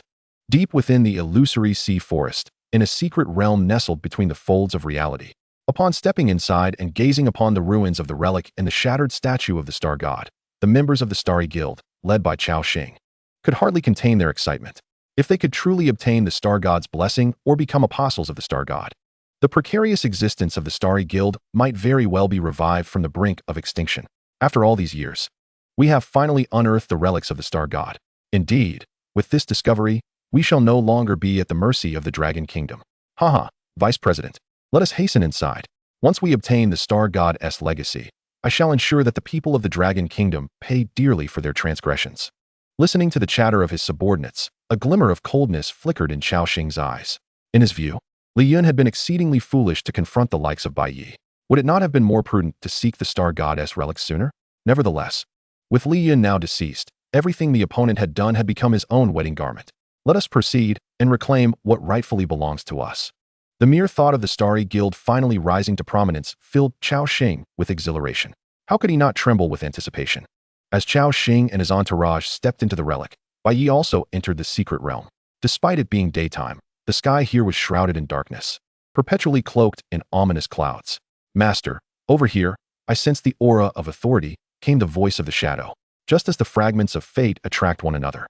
deep within the illusory sea forest, in a secret realm nestled between the folds of reality, upon stepping inside and gazing upon the ruins of the relic and the shattered statue of the Star God, the members of the Starry Guild, led by Chao Xing, could hardly contain their excitement. If they could truly obtain the Star God's blessing or become apostles of the Star God, the precarious existence of the Starry Guild might very well be revived from the brink of extinction. After all these years, we have finally unearthed the relics of the Star God. Indeed, with this discovery, we shall no longer be at the mercy of the Dragon Kingdom. Haha, Vice President, let us hasten inside. Once we obtain the Star God's legacy, I shall ensure that the people of the Dragon Kingdom pay dearly for their transgressions. Listening to the chatter of his subordinates, a glimmer of coldness flickered in Chao Xing's eyes. In his view, Li Yun had been exceedingly foolish to confront the likes of Bai Ye. Would it not have been more prudent to seek the Star God's relics sooner? Nevertheless, with Li Yun now deceased, everything the opponent had done had become his own wedding garment. Let us proceed and reclaim what rightfully belongs to us. The mere thought of the Starry Guild finally rising to prominence filled Chao Xing with exhilaration. How could he not tremble with anticipation? As Chao Xing and his entourage stepped into the relic, Bai Ye also entered the secret realm. Despite it being daytime, the sky here was shrouded in darkness. perpetually cloaked in ominous clouds. "Master, over here," I sensed the aura of authority, came the voice of the shadow. Just as the fragments of fate attract one another,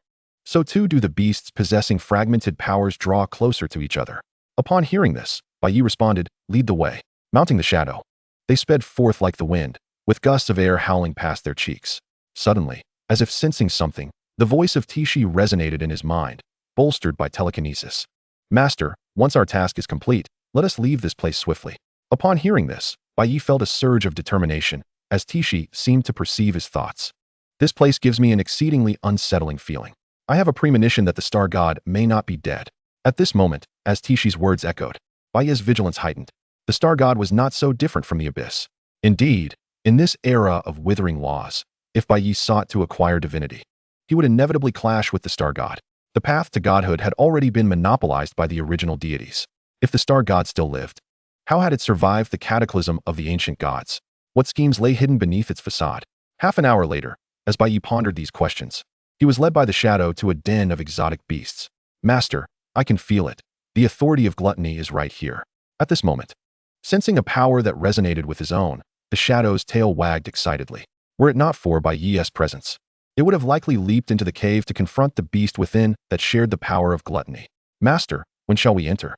so too do the beasts possessing fragmented powers draw closer to each other. Upon hearing this, Bai Ye responded, "Lead the way." Mounting the shadow, they sped forth like the wind, with gusts of air howling past their cheeks. Suddenly, as if sensing something, the voice of Tishi resonated in his mind, bolstered by telekinesis. "Master, once our task is complete, let us leave this place swiftly." Upon hearing this, Bai Ye felt a surge of determination, as Tishi seemed to perceive his thoughts. "This place gives me an exceedingly unsettling feeling. I have a premonition that the star god may not be dead." At this moment, as Tishi's words echoed, Bai Ye's vigilance heightened. The star god was not so different from the abyss. Indeed, in this era of withering laws, if Bai Ye sought to acquire divinity, he would inevitably clash with the star god. The path to godhood had already been monopolized by the original deities. If the star god still lived, how had it survived the cataclysm of the ancient gods? What schemes lay hidden beneath its facade? Half an hour later, as Bai Ye pondered these questions, he was led by the shadow to a den of exotic beasts. "Master, I can feel it. The authority of gluttony is right here." At this moment, sensing a power that resonated with his own, the shadow's tail wagged excitedly. Were it not for Bai Ye's presence, it would have likely leaped into the cave to confront the beast within that shared the power of gluttony. "Master, when shall we enter?"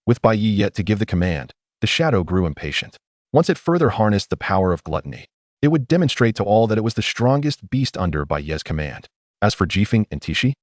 With Bai Ye yet to give the command, the shadow grew impatient. Once it further harnessed the power of gluttony, it would demonstrate to all that it was the strongest beast under Bai Ye's command. As for Jifeng and Tishi,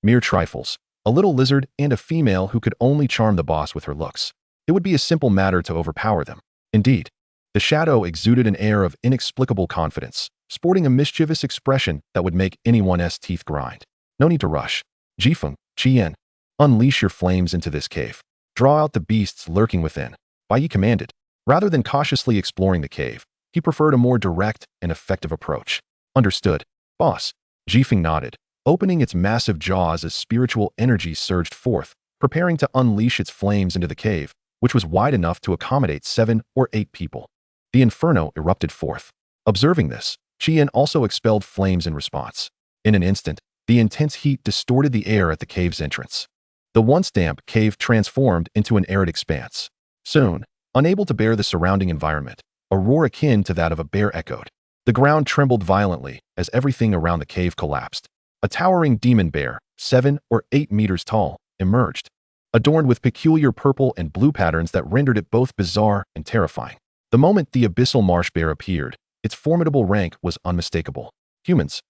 mere trifles. A little lizard and a female who could only charm the boss with her looks. It would be a simple matter to overpower them. Indeed, the shadow exuded an air of inexplicable confidence, sporting a mischievous expression that would make anyone's teeth grind. "No need to rush. Jifeng, Qian, unleash your flames into this cave. Draw out the beasts lurking within," Bai Ye commanded. Rather than cautiously exploring the cave, he preferred a more direct and effective approach. "Understood, boss." Jifeng nodded, opening its massive jaws as spiritual energy surged forth, preparing to unleash its flames into the cave, which was wide enough to accommodate 7 or 8 people. The inferno erupted forth. Observing this, Qian also expelled flames in response. In an instant, the intense heat distorted the air at the cave's entrance. The once damp cave transformed into an arid expanse. Soon, unable to bear the surrounding environment, a roar akin to that of a bear echoed. The ground trembled violently as everything around the cave collapsed. A towering demon bear, 7 or 8 meters tall, emerged, adorned with peculiar purple and blue patterns that rendered it both bizarre and terrifying. The moment the abyssal marsh bear appeared, its formidable rank was unmistakable. "Humans,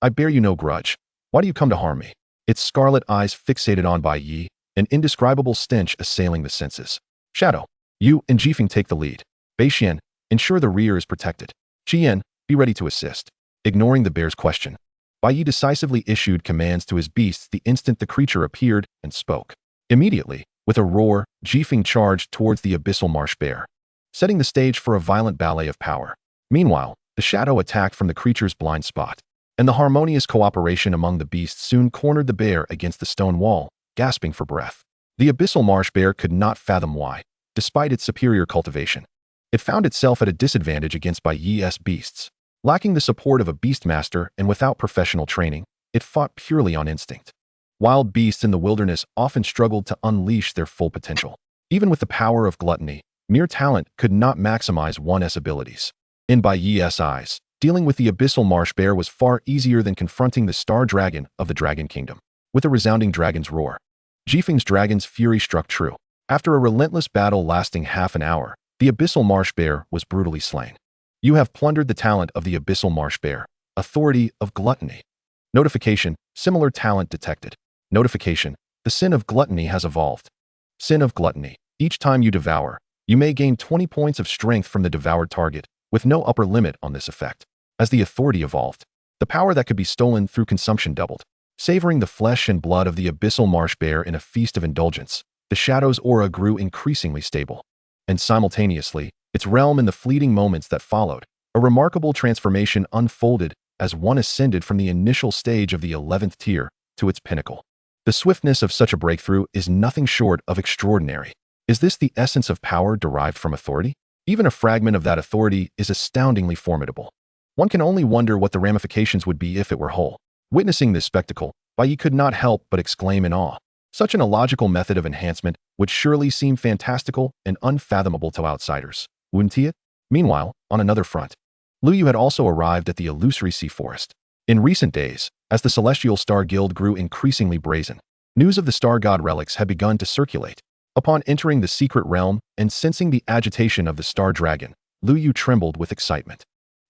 I bear you no grudge. Why do you come to harm me?" Its scarlet eyes fixated on Bai Ye, an indescribable stench assailing the senses. "Shadow, you and Jifeng take the lead. Beixian, ensure the rear is protected. Qian, be ready to assist." Ignoring the bear's question, Bai Ye decisively issued commands to his beasts the instant the creature appeared and spoke. Immediately, with a roar, Jifeng charged towards the abyssal marsh bear, setting the stage for a violent ballet of power. Meanwhile, the shadow attacked from the creature's blind spot, and the harmonious cooperation among the beasts soon cornered the bear against the stone wall, gasping for breath. The abyssal marsh bear could not fathom why, despite its superior cultivation, it found itself at a disadvantage against Bai Ye's beasts. Lacking the support of a beastmaster and without professional training, it fought purely on instinct. Wild beasts in the wilderness often struggled to unleash their full potential. Even with the power of gluttony, mere talent could not maximize one's abilities. In Bai Ye's eyes, dealing with the abyssal marsh bear was far easier than confronting the star dragon of the Dragon Kingdom. With a resounding dragon's roar, Jifeng's dragon's fury struck true. After a relentless battle lasting half an hour, the abyssal marsh bear was brutally slain. "You have plundered the talent of the abyssal marsh bear. Authority of gluttony." Notification: similar talent detected. Notification: the sin of gluttony has evolved. Sin of gluttony: each time you devour, you may gain 20 points of strength from the devoured target, with no upper limit on this effect. As the authority evolved, the power that could be stolen through consumption doubled. Savoring the flesh and blood of the abyssal marsh bear in a feast of indulgence, the shadow's aura grew increasingly stable. And simultaneously, its realm in the fleeting moments that followed, a remarkable transformation unfolded as one ascended from the initial stage of the 11th tier to its pinnacle. The swiftness of such a breakthrough is nothing short of extraordinary. Is this the essence of power derived from authority? Even a fragment of that authority is astoundingly formidable. One can only wonder what the ramifications would be if it were whole. Witnessing this spectacle, Bai Ye could not help but exclaim in awe. Such an illogical method of enhancement would surely seem fantastical and unfathomable to outsiders, wouldn't it? Meanwhile, on another front, Lu Yu had also arrived at the illusory sea forest. In recent days, as the Celestial Star Guild grew increasingly brazen, news of the Star God relics had begun to circulate. Upon entering the secret realm and sensing the agitation of the Star Dragon, Lu Yu trembled with excitement.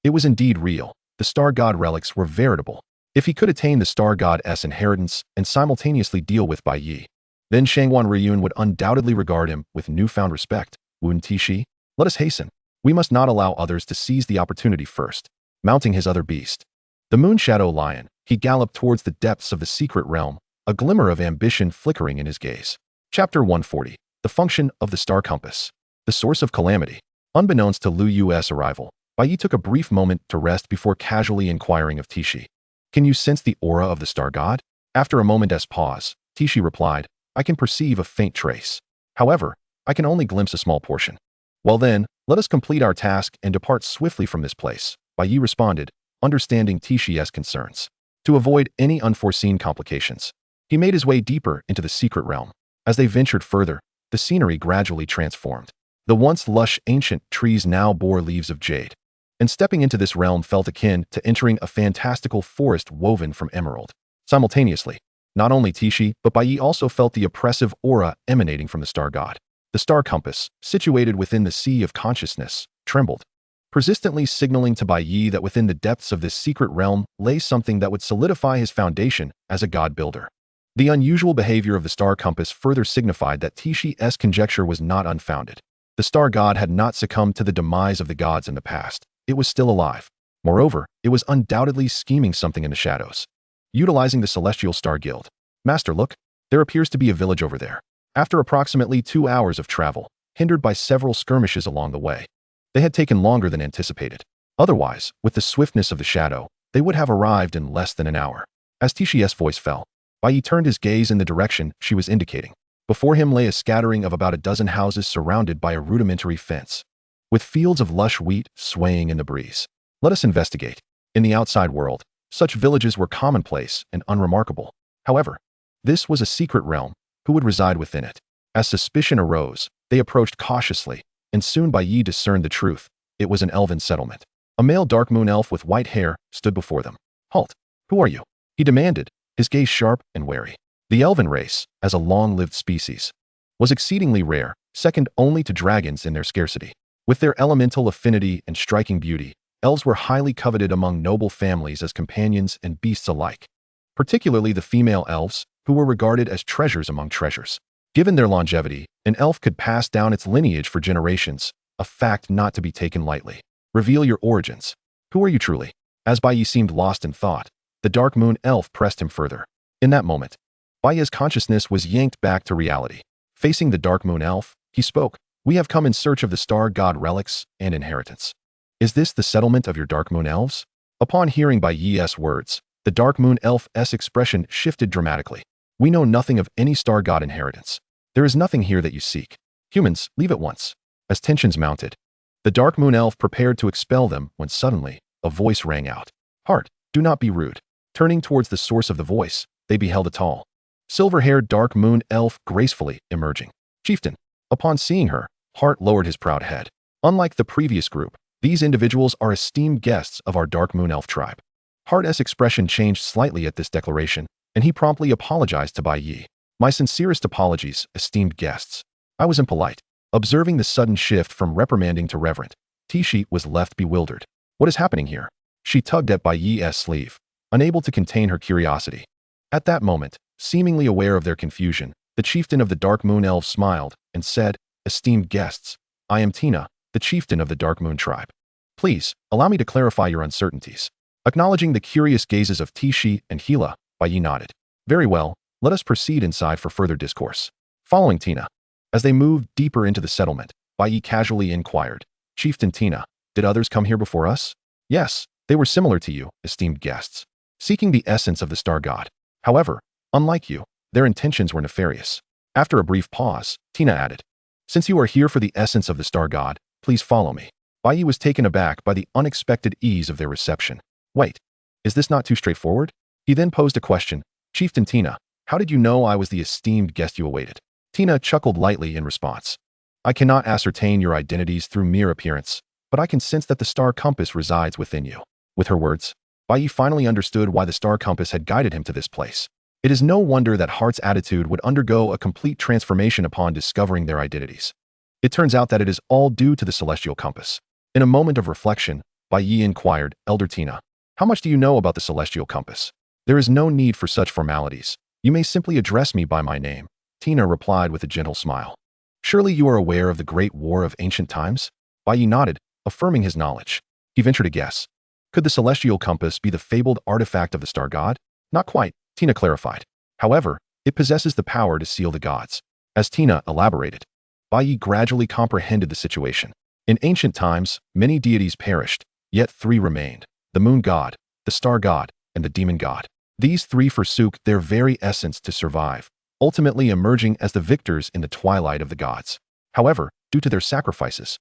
It was indeed real. The Star God relics were veritable. If he could attain the Star God's inheritance and simultaneously deal with Bai Ye, then Shangwan Riyun would undoubtedly regard him with newfound respect. Wouldn't he? Let us hasten. We must not allow others to seize the opportunity first. Mounting his other beast, the Moon Shadow Lion, he galloped towards the depths of the secret realm, a glimmer of ambition flickering in his gaze. Chapter 140. The Function of the Star Compass. The Source of Calamity. Unbeknownst to Lu Yu's arrival, Bai Ye took a brief moment to rest before casually inquiring of Tishi. Can you sense the aura of the Star God? After a moment's pause, Tishi replied, I can perceive a faint trace. However, I can only glimpse a small portion. Well then, let us complete our task and depart swiftly from this place, Bai Ye responded, understanding Tishi's concerns. To avoid any unforeseen complications, he made his way deeper into the secret realm. As they ventured further, the scenery gradually transformed. The once lush ancient trees now bore leaves of jade, and stepping into this realm felt akin to entering a fantastical forest woven from emerald. Simultaneously, not only Tishi but Bai Ye also felt the oppressive aura emanating from the Star God. The star compass, situated within the sea of consciousness, trembled, persistently signaling to Bai Ye that within the depths of this secret realm lay something that would solidify his foundation as a god builder. The unusual behavior of the star compass further signified that Tishi's conjecture was not unfounded. The star god had not succumbed to the demise of the gods in the past. It was still alive. Moreover, it was undoubtedly scheming something in the shadows. Utilizing the Celestial Star Guild. Master, look, there appears to be a village over there. After approximately 2 hours of travel, hindered by several skirmishes along the way, they had taken longer than anticipated. Otherwise, with the swiftness of the shadow, they would have arrived in less than an hour. As Tishi's voice fell, Bai Ye turned his gaze in the direction she was indicating. Before him lay a scattering of about a dozen houses surrounded by a rudimentary fence, with fields of lush wheat swaying in the breeze. Let us investigate. In the outside world, such villages were commonplace and unremarkable. However, this was a secret realm. Who would reside within it? As suspicion arose, they approached cautiously, and soon Bai Ye discerned the truth. It was an elven settlement. A male dark moon elf with white hair stood before them. Halt! Who are you? He demanded, his gaze sharp and wary. The elven race, as a long-lived species, was exceedingly rare, second only to dragons in their scarcity. With their elemental affinity and striking beauty, elves were highly coveted among noble families as companions and beasts alike, particularly the female elves, who were regarded as treasures among treasures. Given their longevity, an elf could pass down its lineage for generations, a fact not to be taken lightly. Reveal your origins. Who are you truly? As Bai Ye seemed lost in thought, the dark moon elf pressed him further. In that moment, Bai Ye's consciousness was yanked back to reality. Facing the dark moon elf, he spoke, We have come in search of the star god relics and inheritance. Is this the settlement of your dark moon elves? Upon hearing Bai Ye's words, the dark moon elf's expression shifted dramatically. We know nothing of any star god inheritance. There is nothing here that you seek. Humans, leave at once. As tensions mounted, the dark moon elf prepared to expel them when suddenly, a voice rang out. Heart, do not be rude. Turning towards the source of the voice, they beheld a tall, silver-haired dark moon elf gracefully emerging. Chieftain. Upon seeing her, Heart lowered his proud head. Unlike the previous group, these individuals are esteemed guests of our dark moon elf tribe. Heart's expression changed slightly at this declaration, and he promptly apologized to Bai Ye. My sincerest apologies, esteemed guests. I was impolite. Observing the sudden shift from reprimanding to reverent, Tishi was left bewildered. What is happening here? She tugged at Bai Ye's sleeve, unable to contain her curiosity. At that moment, seemingly aware of their confusion, the chieftain of the Dark Moon Elves smiled and said, Esteemed guests, I am Tina, the chieftain of the Dark Moon tribe. Please, allow me to clarify your uncertainties. Acknowledging the curious gazes of Tishi and Hila, Bai Ye nodded. Very well, let us proceed inside for further discourse. Following Tina, as they moved deeper into the settlement, Bai Ye casually inquired, Chieftain Tina, did others come here before us? Yes, they were similar to you, esteemed guests, seeking the essence of the star god. However, unlike you, their intentions were nefarious. After a brief pause, Tina added, Since you are here for the essence of the star god, please follow me. Bai Ye was taken aback by the unexpected ease of their reception. Wait, is this not too straightforward? He then posed a question, Chieftain Tina, How did you know I was the esteemed guest you awaited? Tina chuckled lightly in response. I cannot ascertain your identities through mere appearance, but I can sense that the star compass resides within you. With her words, Bai Ye finally understood why the star compass had guided him to this place. It is no wonder that Heart's attitude would undergo a complete transformation upon discovering their identities. It turns out that it is all due to the celestial compass. In a moment of reflection, Bai Ye inquired, Elder Tina, how much do you know about the celestial compass? There is no need for such formalities. You may simply address me by my name. Tina replied with a gentle smile. Surely you are aware of the great war of ancient times? Bai Ye nodded, affirming his knowledge. He ventured a guess. Could the celestial compass be the fabled artifact of the star god? Not quite, Tina clarified. However, it possesses the power to seal the gods. As Tina elaborated, Bai Ye gradually comprehended the situation. In ancient times, many deities perished, yet three remained: the moon god, the star god, and the demon god. These three forsook their very essence to survive, ultimately emerging as the victors in the twilight of the gods. However, due to their sacrifices,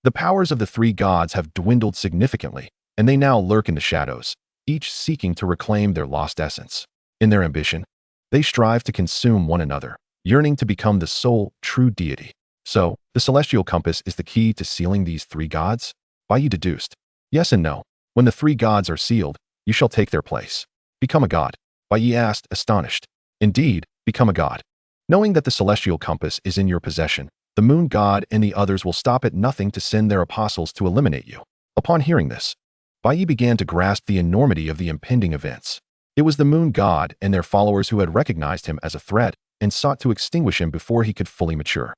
the powers of the three gods have dwindled significantly, and they now lurk in the shadows, each seeking to reclaim their lost essence. In their ambition, they strive to consume one another, yearning to become the sole, true deity. So, the celestial compass is the key to sealing these three gods? Bai Ye deduced. Yes and no. When the three gods are sealed, you shall take their place. Become a god. Bai Ye asked, astonished. Indeed, become a god. Knowing that the celestial compass is in your possession, the moon god and the others will stop at nothing to send their apostles to eliminate you. Upon hearing this, Bai Ye began to grasp the enormity of the impending events. It was the moon god and their followers who had recognized him as a threat and sought to extinguish him before he could fully mature.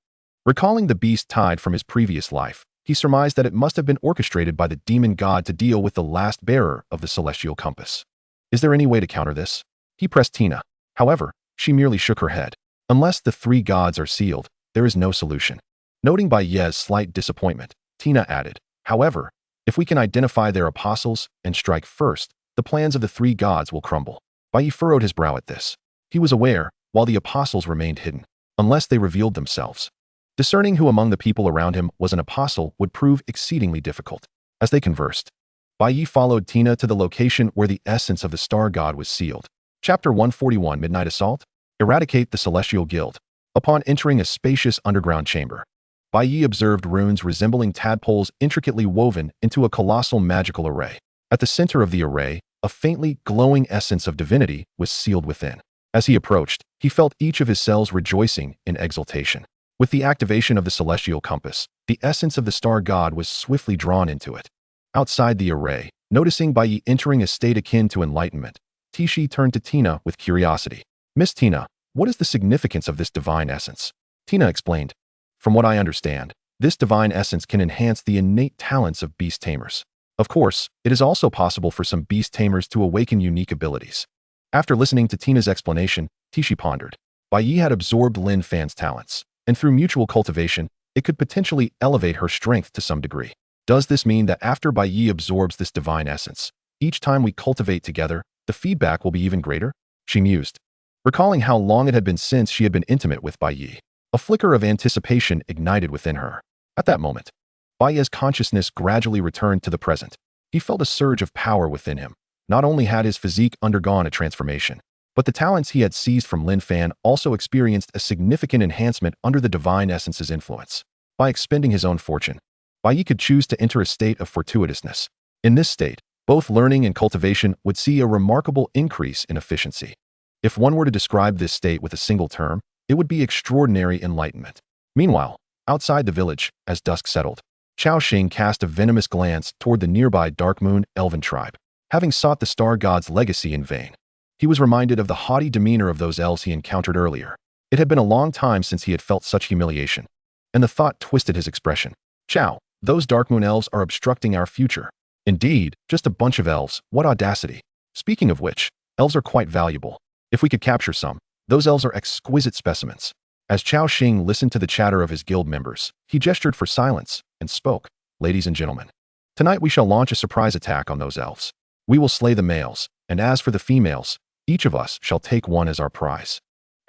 Recalling the beast tide from his previous life, he surmised that it must have been orchestrated by the demon god to deal with the last bearer of the celestial compass. Is there any way to counter this? He pressed Tina. However, she merely shook her head. Unless the three gods are sealed, there is no solution. Noting Bai Ye's slight disappointment, Tina added, however, if we can identify their apostles and strike first, the plans of the three gods will crumble. Bai Ye furrowed his brow at this. He was aware, while the apostles remained hidden, unless they revealed themselves. Discerning who among the people around him was an apostle would prove exceedingly difficult. As they conversed, Bai Ye followed Tina to the location where the essence of the star god was sealed. Chapter 141, Midnight Assault. Eradicate the Celestial Guild. Upon entering a spacious underground chamber, Bai Ye observed runes resembling tadpoles intricately woven into a colossal magical array. At the center of the array, a faintly glowing essence of divinity was sealed within. As he approached, he felt each of his cells rejoicing in exultation. With the activation of the celestial compass, the essence of the star god was swiftly drawn into it. Outside the array, noticing Bai Ye entering a state akin to enlightenment, Tishi turned to Tina with curiosity. Miss Tina, what is the significance of this divine essence? Tina explained. From what I understand, this divine essence can enhance the innate talents of beast tamers. Of course, it is also possible for some beast tamers to awaken unique abilities. After listening to Tina's explanation, Tishi pondered. Bai Ye had absorbed Lin Fan's talents, and through mutual cultivation, it could potentially elevate her strength to some degree. Does this mean that after Bai Ye absorbs this divine essence, each time we cultivate together, the feedback will be even greater? She mused, recalling how long it had been since she had been intimate with Bai Ye. A flicker of anticipation ignited within her. At that moment, Bai Ye's consciousness gradually returned to the present. He felt a surge of power within him. Not only had his physique undergone a transformation, but the talents he had seized from Lin Fan also experienced a significant enhancement under the divine essence's influence. By expending his own fortune, Bai Ye could choose to enter a state of fortuitousness. In this state, both learning and cultivation would see a remarkable increase in efficiency. If one were to describe this state with a single term, it would be extraordinary enlightenment. Meanwhile, outside the village, as dusk settled, Chao Xing cast a venomous glance toward the nearby Dark Moon Elven tribe. Having sought the star god's legacy in vain, he was reminded of the haughty demeanor of those elves he encountered earlier. It had been a long time since he had felt such humiliation, and the thought twisted his expression. Chao, those Dark Moon elves are obstructing our future. Indeed, just a bunch of elves, what audacity. Speaking of which, elves are quite valuable. If we could capture some, those elves are exquisite specimens. As Chao Xing listened to the chatter of his guild members, he gestured for silence and spoke. Ladies and gentlemen, tonight we shall launch a surprise attack on those elves. We will slay the males, and as for the females, each of us shall take one as our prize.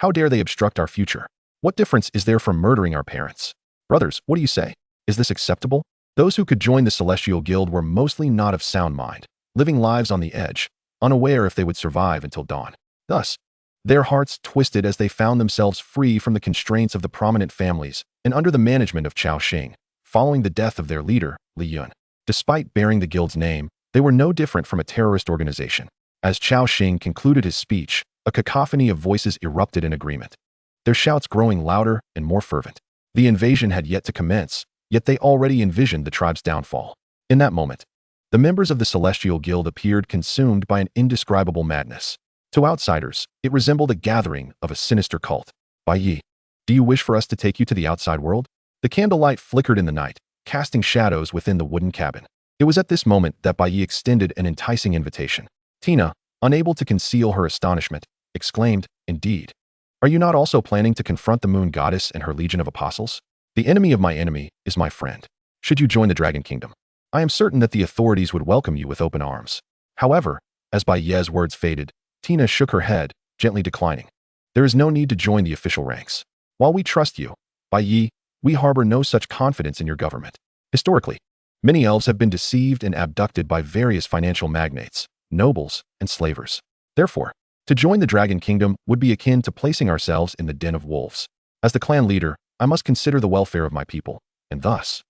How dare they obstruct our future? What difference is there from murdering our parents? Brothers, what do you say? Is this acceptable? Those who could join the Celestial Guild were mostly not of sound mind, living lives on the edge, unaware if they would survive until dawn. Thus, Their hearts twisted as they found themselves free from the constraints of the prominent families and under the management of Chao Xing, following the death of their leader, Li Yun. Despite bearing the guild's name, they were no different from a terrorist organization. As Chao Xing concluded his speech, a cacophony of voices erupted in agreement, their shouts growing louder and more fervent. The invasion had yet to commence, yet they already envisioned the tribe's downfall. In that moment, the members of the Celestial Guild appeared consumed by an indescribable madness. To outsiders, it resembled a gathering of a sinister cult. Bai Ye, do you wish for us to take you to the outside world? The candlelight flickered in the night, casting shadows within the wooden cabin. It was at this moment that Bai Ye extended an enticing invitation. Tina, unable to conceal her astonishment, exclaimed, "Indeed. Are you not also planning to confront the Moon Goddess and her legion of apostles? The enemy of my enemy is my friend. Should you join the Dragon Kingdom, I am certain that the authorities would welcome you with open arms." However, as Bai Ye's words faded, Tina shook her head, gently declining. "There is no need to join the official ranks. While we trust you, Bai Ye, we harbor no such confidence in your government. Historically, many elves have been deceived and abducted by various financial magnates, nobles, and slavers. Therefore, to join the Dragon Kingdom would be akin to placing ourselves in the den of wolves. As the clan leader, I must consider the welfare of my people, and thus,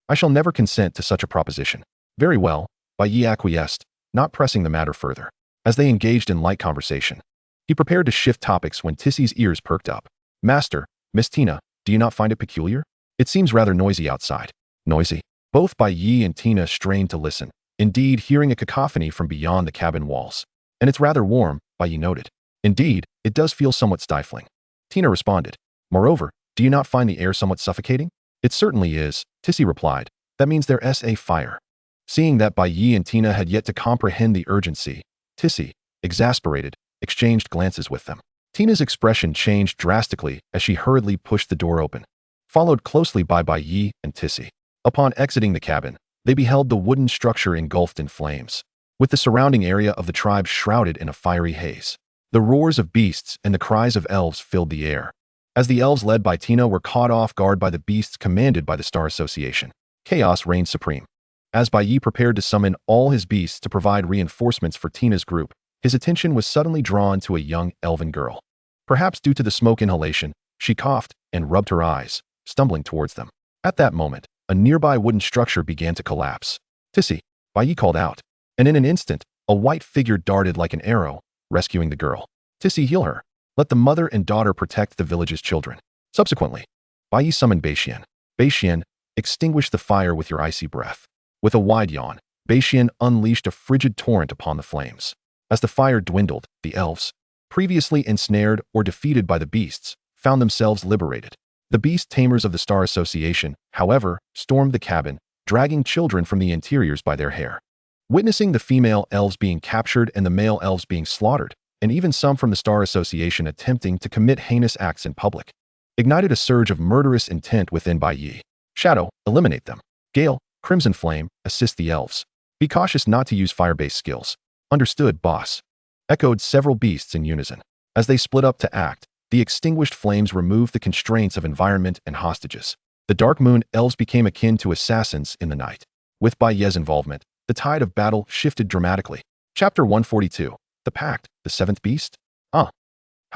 I shall never consent to such a proposition." "Very well," Bai Ye acquiesced, not pressing the matter further. As they engaged in light conversation, he prepared to shift topics when Tissy's ears perked up. "Master, Miss Tina, do you not find it peculiar? It seems rather noisy outside." "Noisy?" Both Bai Ye and Tina strained to listen, indeed hearing a cacophony from beyond the cabin walls. "And it's rather warm," Bai Ye noted. "Indeed, it does feel somewhat stifling." Tina responded. "Moreover, do you not find the air somewhat suffocating?" "It certainly is," Tissy replied. "That means there's a fire." Seeing that Bai Ye and Tina had yet to comprehend the urgency, Tissy, exasperated, exchanged glances with them. Tina's expression changed drastically as she hurriedly pushed the door open, followed closely by Bai Ye and Tissy. Upon exiting the cabin, they beheld the wooden structure engulfed in flames, with the surrounding area of the tribe shrouded in a fiery haze. The roars of beasts and the cries of elves filled the air. As the elves led by Tina were caught off guard by the beasts commanded by the Star Association, chaos reigned supreme. As Bai Ye prepared to summon all his beasts to provide reinforcements for Tina's group, his attention was suddenly drawn to a young elven girl. Perhaps due to the smoke inhalation, she coughed and rubbed her eyes, stumbling towards them. At that moment, a nearby wooden structure began to collapse. "Tissy," Bai Ye called out, and in an instant, a white figure darted like an arrow, rescuing the girl. "Tissy, heal her. Let the mother and daughter protect the village's children." Subsequently, Bai Ye summoned Bai Xian. "Bai Xian, extinguish the fire with your icy breath." With a wide yawn, Bai Xian unleashed a frigid torrent upon the flames. As the fire dwindled, the elves, previously ensnared or defeated by the beasts, found themselves liberated. The beast tamers of the Star Association, however, stormed the cabin, dragging children from the interiors by their hair. Witnessing the female elves being captured and the male elves being slaughtered, and even some from the Star Association attempting to commit heinous acts in public, ignited a surge of murderous intent within Bai Ye. "Shadow, eliminate them. Gale, Crimson Flame, assist the elves. Be cautious not to use fire-based skills." "Understood, boss," echoed several beasts in unison. As they split up to act, the extinguished flames removed the constraints of environment and hostages. The Dark Moon elves became akin to assassins in the night. With Bai Ye's involvement, the tide of battle shifted dramatically. Chapter 142. The Pact, the Seventh Beast? How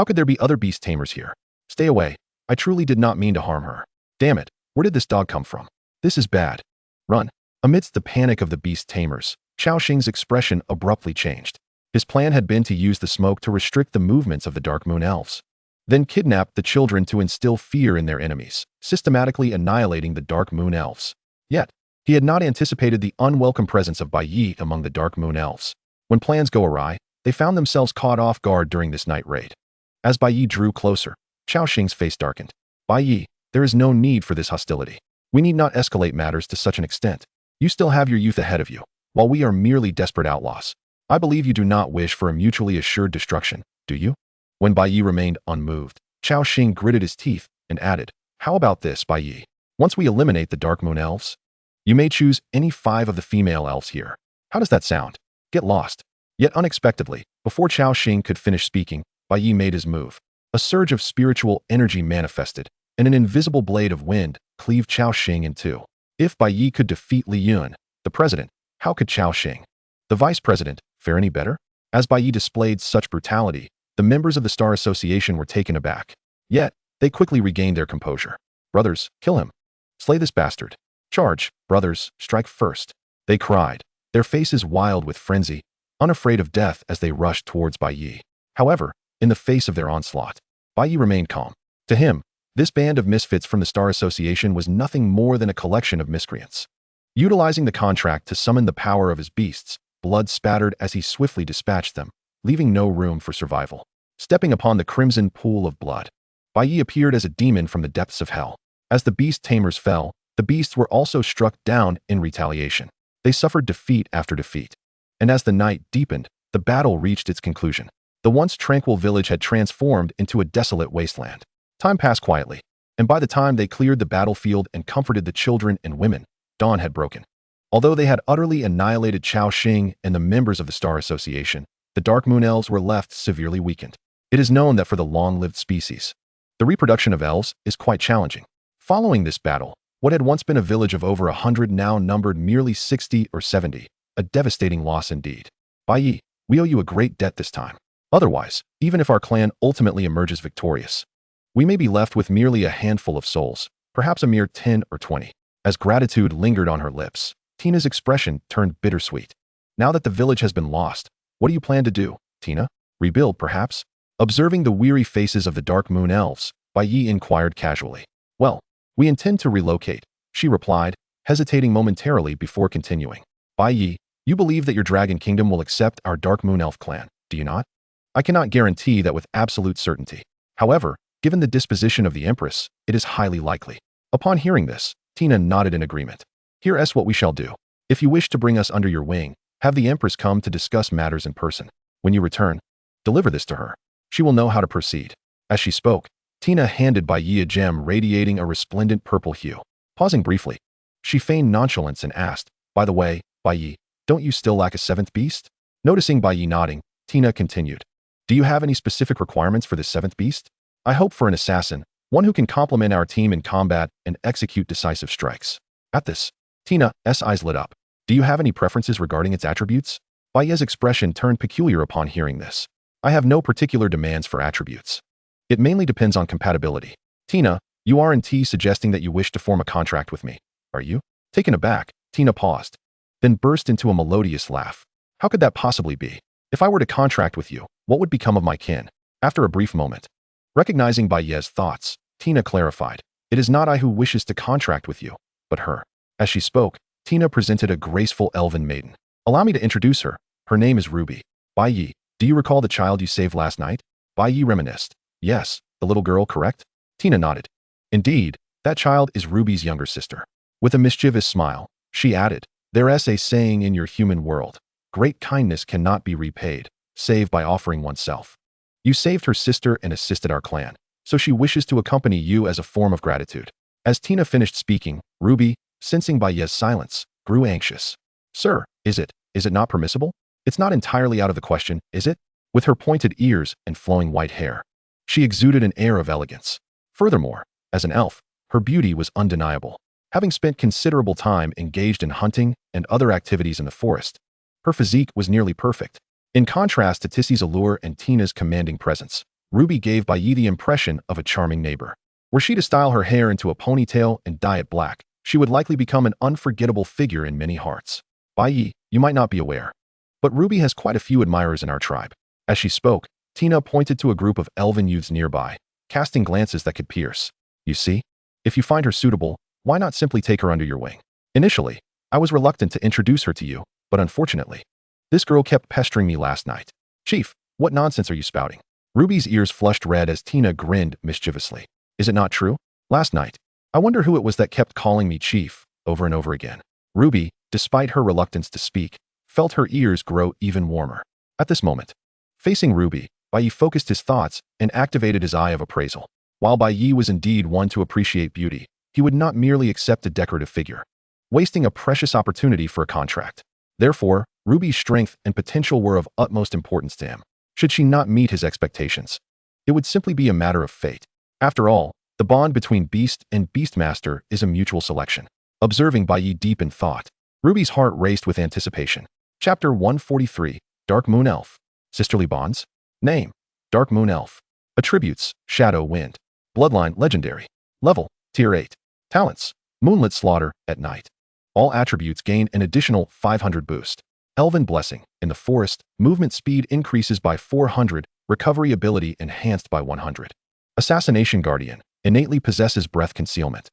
could there be other beast tamers here? Stay away. I truly did not mean to harm her. Damn it, where did this dog come from? This is bad. Run. Amidst the panic of the beast tamers, Chao Xing's expression abruptly changed. His plan had been to use the smoke to restrict the movements of the Dark Moon elves, then kidnap the children to instill fear in their enemies, systematically annihilating the Dark Moon elves. Yet, he had not anticipated the unwelcome presence of Bai Ye among the Dark Moon elves. When plans go awry, they found themselves caught off guard during this night raid. As Bai Ye drew closer, Chao Xing's face darkened. "Bai Ye, there is no need for this hostility. We need not escalate matters to such an extent. You still have your youth ahead of you, while we are merely desperate outlaws. I believe you do not wish for a mutually assured destruction, do you?" When Bai Ye remained unmoved, Chao Xing gritted his teeth and added, "How about this, Bai Ye? Once we eliminate the Dark Moon elves, you may choose any 5 of the female elves here. How does that sound? Get lost." Yet unexpectedly, before Chao Xing could finish speaking, Bai Ye made his move. A surge of spiritual energy manifested, and an invisible blade of wind cleaved Chao Xing in two. If Bai Ye could defeat Li Yun, the president, how could Chao Xing, the vice president, fare any better? As Bai Ye displayed such brutality, The members of the Star Association were taken aback. Yet, they quickly regained their composure. Brothers, kill him. Slay this bastard. Charge, brothers, strike first. They cried, their faces wild with frenzy, unafraid of death as they rushed towards Bai Ye. However, in the face of their onslaught, Bai Ye remained calm. To him, this band of misfits from the Star Association was nothing more than a collection of miscreants. Utilizing the contract to summon the power of his beasts, blood spattered as he swiftly dispatched them, leaving no room for survival. Stepping upon the crimson pool of blood, Bai Ye appeared as a demon from the depths of hell. As the beast tamers fell, the beasts were also struck down in retaliation. They suffered defeat after defeat. And as the night deepened, the battle reached its conclusion. The once tranquil village had transformed into a desolate wasteland. Time passed quietly, and by the time they cleared the battlefield and comforted the children and women, dawn had broken. Although they had utterly annihilated Chao Xing and the members of the Star Association, the Dark Moon Elves were left severely weakened. It is known that for the long-lived species, the reproduction of elves is quite challenging. Following this battle, what had once been a village of over 100 now numbered merely 60 or 70, a devastating loss indeed. Bai Ye, we owe you a great debt this time. Otherwise, even if our clan ultimately emerges victorious, we may be left with merely a handful of souls, perhaps a mere 10 or 20. As gratitude lingered on her lips, Tina's expression turned bittersweet. Now that the village has been lost, what do you plan to do, Tina? Rebuild, perhaps? Observing the weary faces of the Dark Moon Elves, Bai Ye inquired casually. Well, we intend to relocate, she replied, hesitating momentarily before continuing. Bai Ye, you believe that your Dragon Kingdom will accept our Dark Moon Elf clan, do you not? I cannot guarantee that with absolute certainty. However, given the disposition of the Empress, it is highly likely. Upon hearing this, Tina nodded in agreement. Here's what we shall do. If you wish to bring us under your wing, have the Empress come to discuss matters in person. When you return, deliver this to her. She will know how to proceed. As she spoke, Tina handed Bai Ye a gem radiating a resplendent purple hue. Pausing briefly, she feigned nonchalance and asked, by the way, Bai Ye, don't you still lack a seventh beast? Noticing Bai Ye nodding, Tina continued. Do you have any specific requirements for this seventh beast? I hope for an assassin, one who can complement our team in combat and execute decisive strikes. At this, Tina's eyes lit up. Do you have any preferences regarding its attributes? Bai Ye's expression turned peculiar upon hearing this. I have no particular demands for attributes. It mainly depends on compatibility. Tina, you aren't suggesting that you wish to form a contract with me, are you? Taken aback, Tina paused, then burst into a melodious laugh. How could that possibly be? If I were to contract with you, what would become of my kin? After a brief moment, recognizing Bai Ye's thoughts, Tina clarified, it is not I who wishes to contract with you, but her. As she spoke, Tina presented a graceful elven maiden. Allow me to introduce her. Her name is Ruby. Bai Ye, do you recall the child you saved last night? Bai Ye reminisced. Yes, the little girl, correct? Tina nodded. Indeed, that child is Ruby's younger sister. With a mischievous smile, she added, there's a saying in your human world, great kindness cannot be repaid, save by offering oneself. You saved her sister and assisted our clan, so she wishes to accompany you as a form of gratitude. As Tina finished speaking, Ruby, sensing Bai Ye's silence, grew anxious. Sir, is it not permissible? It's not entirely out of the question, is it? With her pointed ears and flowing white hair, she exuded an air of elegance. Furthermore, as an elf, her beauty was undeniable. Having spent considerable time engaged in hunting and other activities in the forest, her physique was nearly perfect. In contrast to Tissie's allure and Tina's commanding presence, Ruby gave Bai Ye the impression of a charming neighbor. Were she to style her hair into a ponytail and dye it black, she would likely become an unforgettable figure in many hearts. Bai Ye, you might not be aware, but Ruby has quite a few admirers in our tribe. As she spoke, Tina pointed to a group of elven youths nearby, casting glances that could pierce. You see? If you find her suitable, why not simply take her under your wing? Initially, I was reluctant to introduce her to you, but unfortunately, this girl kept pestering me last night. Chief, what nonsense are you spouting? Ruby's ears flushed red as Tina grinned mischievously. Is it not true? Last night, I wonder who it was that kept calling me chief, over and over again. Ruby, despite her reluctance to speak, felt her ears grow even warmer. At this moment, facing Ruby, Bai Ye focused his thoughts and activated his eye of appraisal. While Bai Ye was indeed one to appreciate beauty, he would not merely accept a decorative figure, wasting a precious opportunity for a contract. Therefore, Ruby's strength and potential were of utmost importance to him. Should she not meet his expectations, it would simply be a matter of fate. After all, the bond between Beast and Beastmaster is a mutual selection. Observing Bai Ye deep in thought, Ruby's heart raced with anticipation. Chapter 143, Dark Moon Elf. Sisterly Bonds? Name: Dark Moon Elf. Attributes: Shadow Wind. Bloodline: Legendary. Level: Tier 8. Talents: Moonlit Slaughter at night. All attributes gain an additional 500 boost. Elven Blessing. In the forest, movement speed increases by 400, recovery ability enhanced by 100. Assassination Guardian. Innately possesses breath concealment.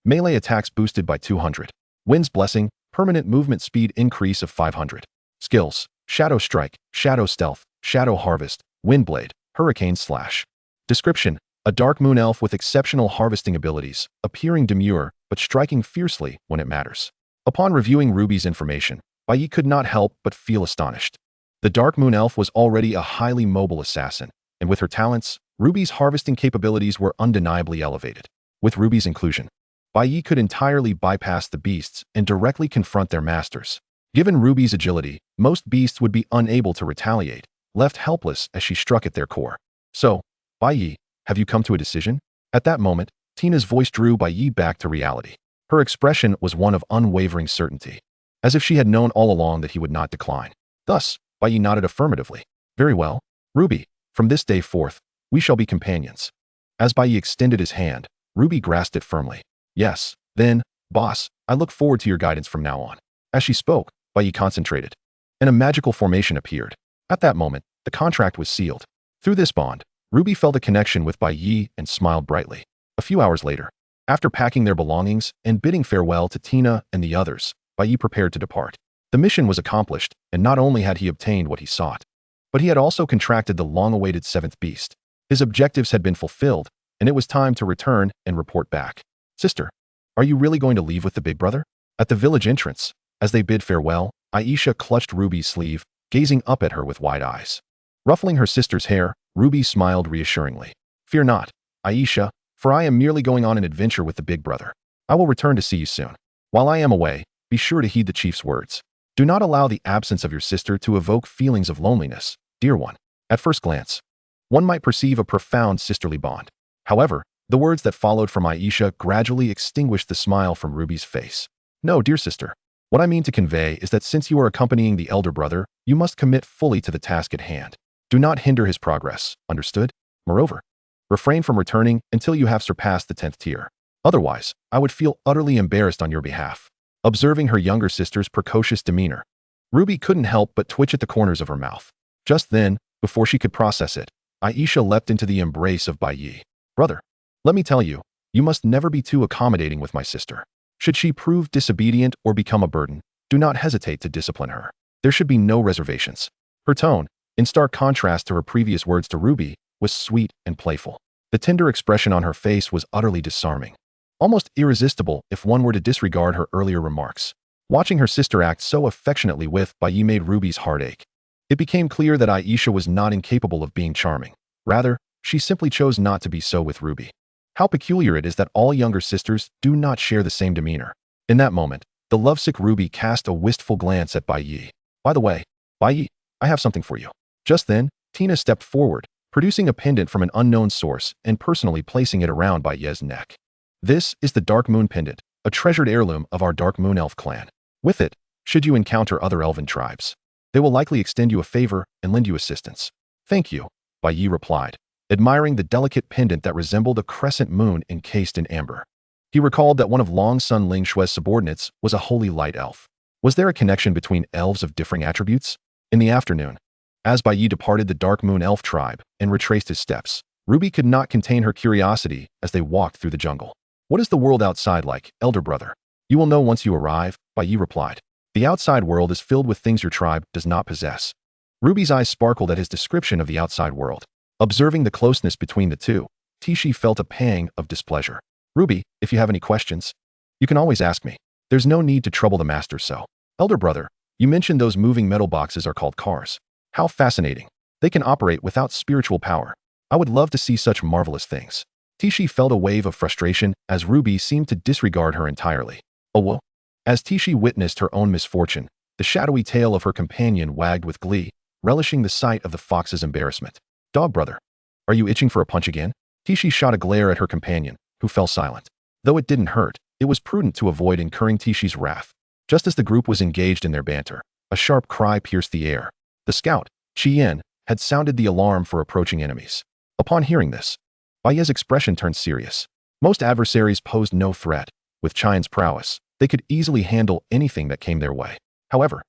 Melee attacks boosted by 200. Wind's Blessing. Permanent movement speed increase of 500. Skills: Shadow Strike, Shadow Stealth, Shadow Harvest, Windblade, Hurricane Slash. Description: a Dark Moon Elf with exceptional harvesting abilities, appearing demure but striking fiercely when it matters. Upon reviewing Ruby's information, Bai Ye could not help but feel astonished. The Dark Moon Elf was already a highly mobile assassin, and with her talents, Ruby's harvesting capabilities were undeniably elevated. With Ruby's inclusion, Bai Ye could entirely bypass the beasts and directly confront their masters. Given Ruby's agility, most beasts would be unable to retaliate, left helpless as she struck at their core. So, Bai Ye, have you come to a decision? At that moment, Tina's voice drew Bai Ye back to reality. Her expression was one of unwavering certainty, as if she had known all along that he would not decline. Thus, Bai Ye nodded affirmatively. Very well, Ruby, from this day forth, we shall be companions. As Bai Ye extended his hand, Ruby grasped it firmly. Yes, then, boss, I look forward to your guidance from now on. As she spoke, Bai Ye concentrated, and a magical formation appeared. At that moment, the contract was sealed. Through this bond, Ruby felt a connection with Bai Ye and smiled brightly. A few hours later, after packing their belongings and bidding farewell to Tina and the others, Bai Ye prepared to depart. The mission was accomplished, and not only had he obtained what he sought, but he had also contracted the long-awaited seventh beast. His objectives had been fulfilled, and it was time to return and report back. Sister, are you really going to leave with the big brother? At the village entrance, as they bid farewell, Aisha clutched Ruby's sleeve, gazing up at her with wide eyes. Ruffling her sister's hair, Ruby smiled reassuringly. Fear not, Aisha, for I am merely going on an adventure with the big brother. I will return to see you soon. While I am away, be sure to heed the chief's words. Do not allow the absence of your sister to evoke feelings of loneliness, dear one. At first glance, one might perceive a profound sisterly bond. However, the words that followed from Aisha gradually extinguished the smile from Ruby's face. No, dear sister. What I mean to convey is that since you are accompanying the elder brother, you must commit fully to the task at hand. Do not hinder his progress, understood? Moreover, refrain from returning until you have surpassed the 10th tier. Otherwise, I would feel utterly embarrassed on your behalf. Observing her younger sister's precocious demeanor, Ruby couldn't help but twitch at the corners of her mouth. Just then, before she could process it, Aisha leapt into the embrace of Bai Ye. Brother, let me tell you, you must never be too accommodating with my sister. Should she prove disobedient or become a burden, do not hesitate to discipline her. There should be no reservations. Her tone, in stark contrast to her previous words to Ruby, was sweet and playful. The tender expression on her face was utterly disarming, almost irresistible if one were to disregard her earlier remarks. Watching her sister act so affectionately with Bai Ye made Ruby's heart ache. It became clear that Aisha was not incapable of being charming. Rather, she simply chose not to be so with Ruby. How peculiar it is that all younger sisters do not share the same demeanor. In that moment, the lovesick Ruby cast a wistful glance at Bai Ye. By the way, Bai Ye, I have something for you. Just then, Tina stepped forward, producing a pendant from an unknown source and personally placing it around Bai Ye's neck. This is the Dark Moon Pendant, a treasured heirloom of our Dark Moon Elf clan. With it, should you encounter other elven tribes, they will likely extend you a favor and lend you assistance. Thank you, Bai Ye replied, admiring the delicate pendant that resembled a crescent moon encased in amber. He recalled that one of Long Sun Ling Shui's subordinates was a holy light elf. Was there a connection between elves of differing attributes? In the afternoon, as Bai Ye departed the Dark Moon Elf tribe and retraced his steps, Ruby could not contain her curiosity as they walked through the jungle. What is the world outside like, elder brother? You will know once you arrive, Bai Ye replied. The outside world is filled with things your tribe does not possess. Ruby's eyes sparkled at his description of the outside world. Observing the closeness between the two, Tishi felt a pang of displeasure. Ruby, if you have any questions, you can always ask me. There's no need to trouble the master so. Elder brother, you mentioned those moving metal boxes are called cars. How fascinating. They can operate without spiritual power. I would love to see such marvelous things. Tishi felt a wave of frustration as Ruby seemed to disregard her entirely. Oh well. As Tishi witnessed her own misfortune, the shadowy tail of her companion wagged with glee, relishing the sight of the fox's embarrassment. Dog brother, are you itching for a punch again? Tishi shot a glare at her companion, who fell silent. Though it didn't hurt, it was prudent to avoid incurring Tishi's wrath. Just as the group was engaged in their banter, a sharp cry pierced the air. The scout, Qian, had sounded the alarm for approaching enemies. Upon hearing this, Bai Ye's expression turned serious. Most adversaries posed no threat. With Qian's prowess, they could easily handle anything that came their way. However,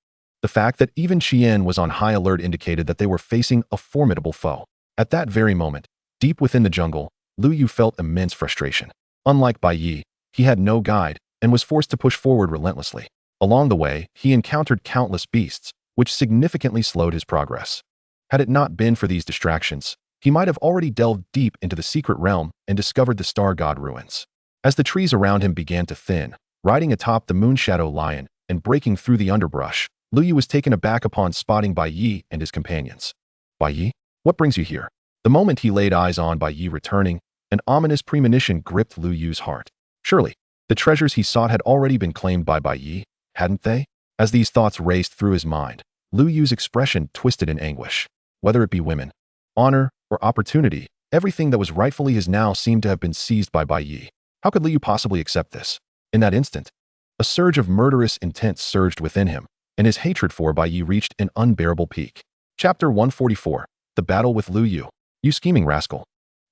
the fact that even Qian was on high alert indicated that they were facing a formidable foe. At that very moment, deep within the jungle, Lu Yu felt immense frustration. Unlike Bai Ye, he had no guide and was forced to push forward relentlessly. Along the way, he encountered countless beasts, which significantly slowed his progress. Had it not been for these distractions, he might have already delved deep into the secret realm and discovered the star god ruins. As the trees around him began to thin, riding atop the moonshadow lion and breaking through the underbrush, Lu Yu was taken aback upon spotting Bai Ye and his companions. Bai Ye, what brings you here? The moment he laid eyes on Bai Ye returning, an ominous premonition gripped Lu Yu's heart. Surely, the treasures he sought had already been claimed by Bai Ye, hadn't they? As these thoughts raced through his mind, Lu Yu's expression twisted in anguish. Whether it be women, honor, or opportunity, everything that was rightfully his now seemed to have been seized by Bai Ye. How could Lu Yu possibly accept this? In that instant, a surge of murderous intent surged within him, and his hatred for Bai Ye reached an unbearable peak. Chapter 144. The Battle with Lu Yu. You scheming rascal.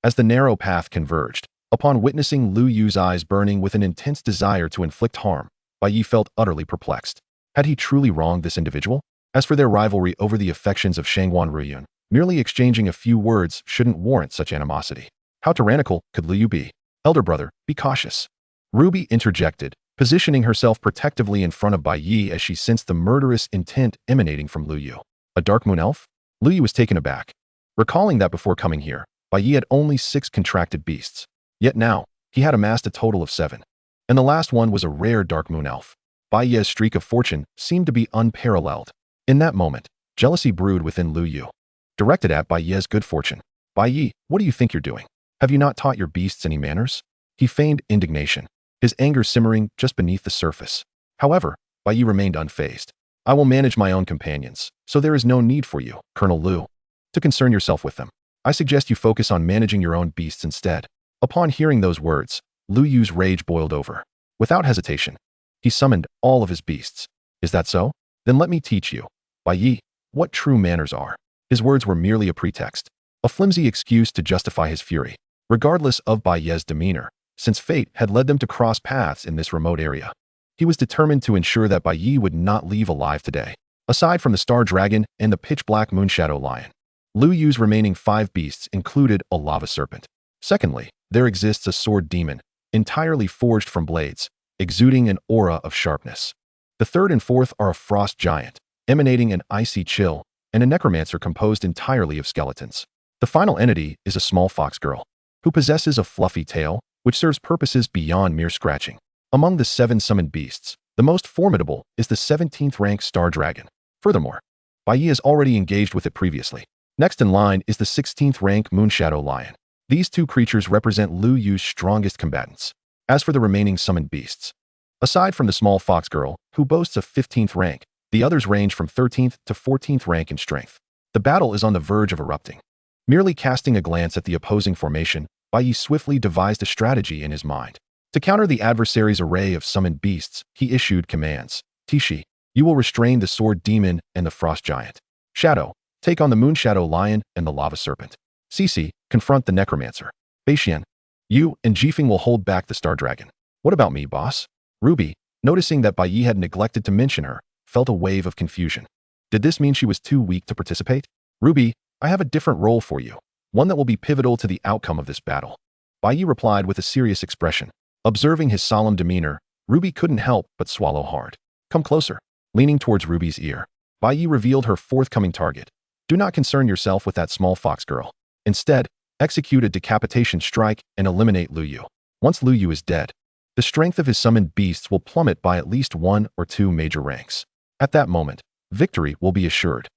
As the narrow path converged, upon witnessing Lu Yu's eyes burning with an intense desire to inflict harm, Bai Ye felt utterly perplexed. Had he truly wronged this individual? As for their rivalry over the affections of Shangguan Ruyun, merely exchanging a few words shouldn't warrant such animosity. How tyrannical could Lu Yu be? Elder brother, be cautious. Ruby interjected, positioning herself protectively in front of Bai Ye as she sensed the murderous intent emanating from Lu Yu. A dark moon elf? Lu Yu was taken aback. Recalling that before coming here, Bai Ye had only 6 contracted beasts. Yet now, he had amassed a total of 7. And the last one was a rare dark moon elf. Bai Ye's streak of fortune seemed to be unparalleled. In that moment, jealousy brewed within Lu Yu. Directed at Bai Ye's good fortune. Bai Ye, what do you think you're doing? Have you not taught your beasts any manners? He feigned indignation, his anger simmering just beneath the surface. However, Bai Ye remained unfazed. I will manage my own companions, so there is no need for you, Colonel Lu, to concern yourself with them. I suggest you focus on managing your own beasts instead. Upon hearing those words, Lu Yu's rage boiled over. Without hesitation, he summoned all of his beasts. Is that so? Then let me teach you, Bai Ye, what true manners are. His words were merely a pretext, a flimsy excuse to justify his fury, regardless of Bai Ye's demeanor, since fate had led them to cross paths in this remote area. He was determined to ensure that Bai Ye would not leave alive today. Aside from the Star Dragon and the pitch-black Moonshadow Lion, Lu Yu's remaining 5 beasts included a lava serpent. Secondly, there exists a sword demon, entirely forged from blades, exuding an aura of sharpness. The third and fourth are a frost giant, emanating an icy chill, and a necromancer composed entirely of skeletons. The final entity is a small fox girl, who possesses a fluffy tail, which serves purposes beyond mere scratching. Among the 7 summoned beasts, the most formidable is the 17th rank Star Dragon. Furthermore, Bai Ye has already engaged with it previously. Next in line is the 16th rank Moonshadow Lion. These 2 creatures represent Lu Yu's strongest combatants. As for the remaining summoned beasts, aside from the small fox girl, who boasts a 15th rank, the others range from 13th to 14th rank in strength. The battle is on the verge of erupting. Merely casting a glance at the opposing formation, Bai Ye swiftly devised a strategy in his mind. To counter the adversary's array of summoned beasts, he issued commands. Tishi, you will restrain the sword demon and the frost giant. Shadow, take on the Moonshadow Lion and the lava serpent. Cici, confront the necromancer. Baixian, you and Jifeng will hold back the Star Dragon. What about me, boss? Ruby, noticing that Bai Ye had neglected to mention her, felt a wave of confusion. Did this mean she was too weak to participate? Ruby, I have a different role for you, one that will be pivotal to the outcome of this battle. Bai Ye replied with a serious expression. Observing his solemn demeanor, Ruby couldn't help but swallow hard. Come closer. Leaning towards Ruby's ear, Bai Ye revealed her forthcoming target. Do not concern yourself with that small fox girl. Instead, execute a decapitation strike and eliminate Lu Yu. Once Lu Yu is dead, the strength of his summoned beasts will plummet by at least 1 or 2 major ranks. At that moment, victory will be assured.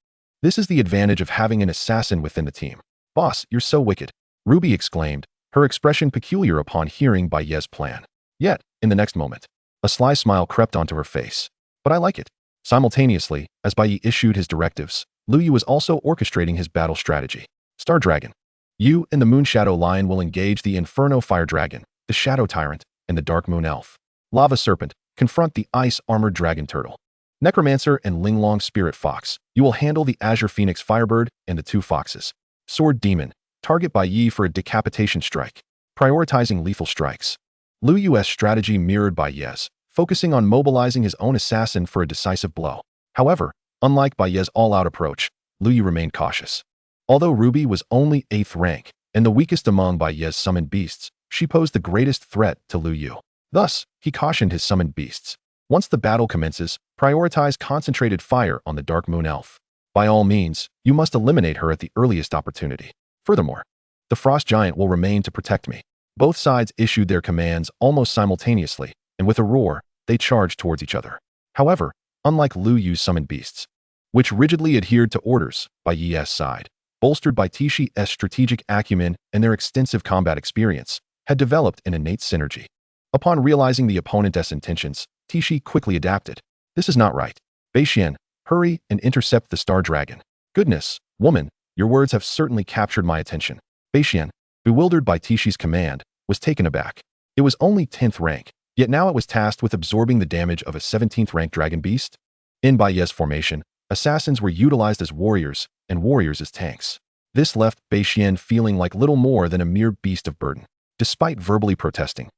This is the advantage of having an assassin within the team. Boss, you're so wicked, Ruby exclaimed, her expression peculiar upon hearing Bai Ye's plan. Yet, in the next moment, a sly smile crept onto her face. But I like it. Simultaneously, as Bai Ye issued his directives, Lu Yu was also orchestrating his battle strategy. Star Dragon, you and the Moonshadow Lion will engage the Inferno Fire Dragon, the Shadow Tyrant, and the Dark Moon Elf. Lava Serpent, confront the Ice Armored Dragon Turtle. Necromancer and Linglong Spirit Fox. You will handle the Azure Phoenix Firebird and the two foxes. Sword Demon. Target Bai Ye for a decapitation strike. Prioritizing lethal strikes. Lu Yu's strategy mirrored Bai Ye's, focusing on mobilizing his own assassin for a decisive blow. However, unlike Bai Ye's all-out approach, Lu Yu remained cautious. Although Ruby was only 8th rank and the weakest among Bai Ye's summoned beasts, she posed the greatest threat to Lu Yu. Thus, he cautioned his summoned beasts. Once the battle commences, prioritize concentrated fire on the Dark Moon Elf. By all means, you must eliminate her at the earliest opportunity. Furthermore, the Frost Giant will remain to protect me. Both sides issued their commands almost simultaneously, and with a roar, they charged towards each other. However, unlike Lu Yu's summoned beasts, which rigidly adhered to orders Bai Ye's side, bolstered by Tishi's strategic acumen and their extensive combat experience, had developed an innate synergy. Upon realizing the opponent's intentions, Tishi quickly adapted. This is not right. Bai Ye, hurry and intercept the Star Dragon. Goodness, woman, your words have certainly captured my attention. Bai Ye, bewildered by Tishi's command, was taken aback. It was only 10th rank, yet now it was tasked with absorbing the damage of a 17th rank dragon beast. In Bai Ye's formation, assassins were utilized as warriors, and warriors as tanks. This left Bai Ye feeling like little more than a mere beast of burden. Despite verbally protesting,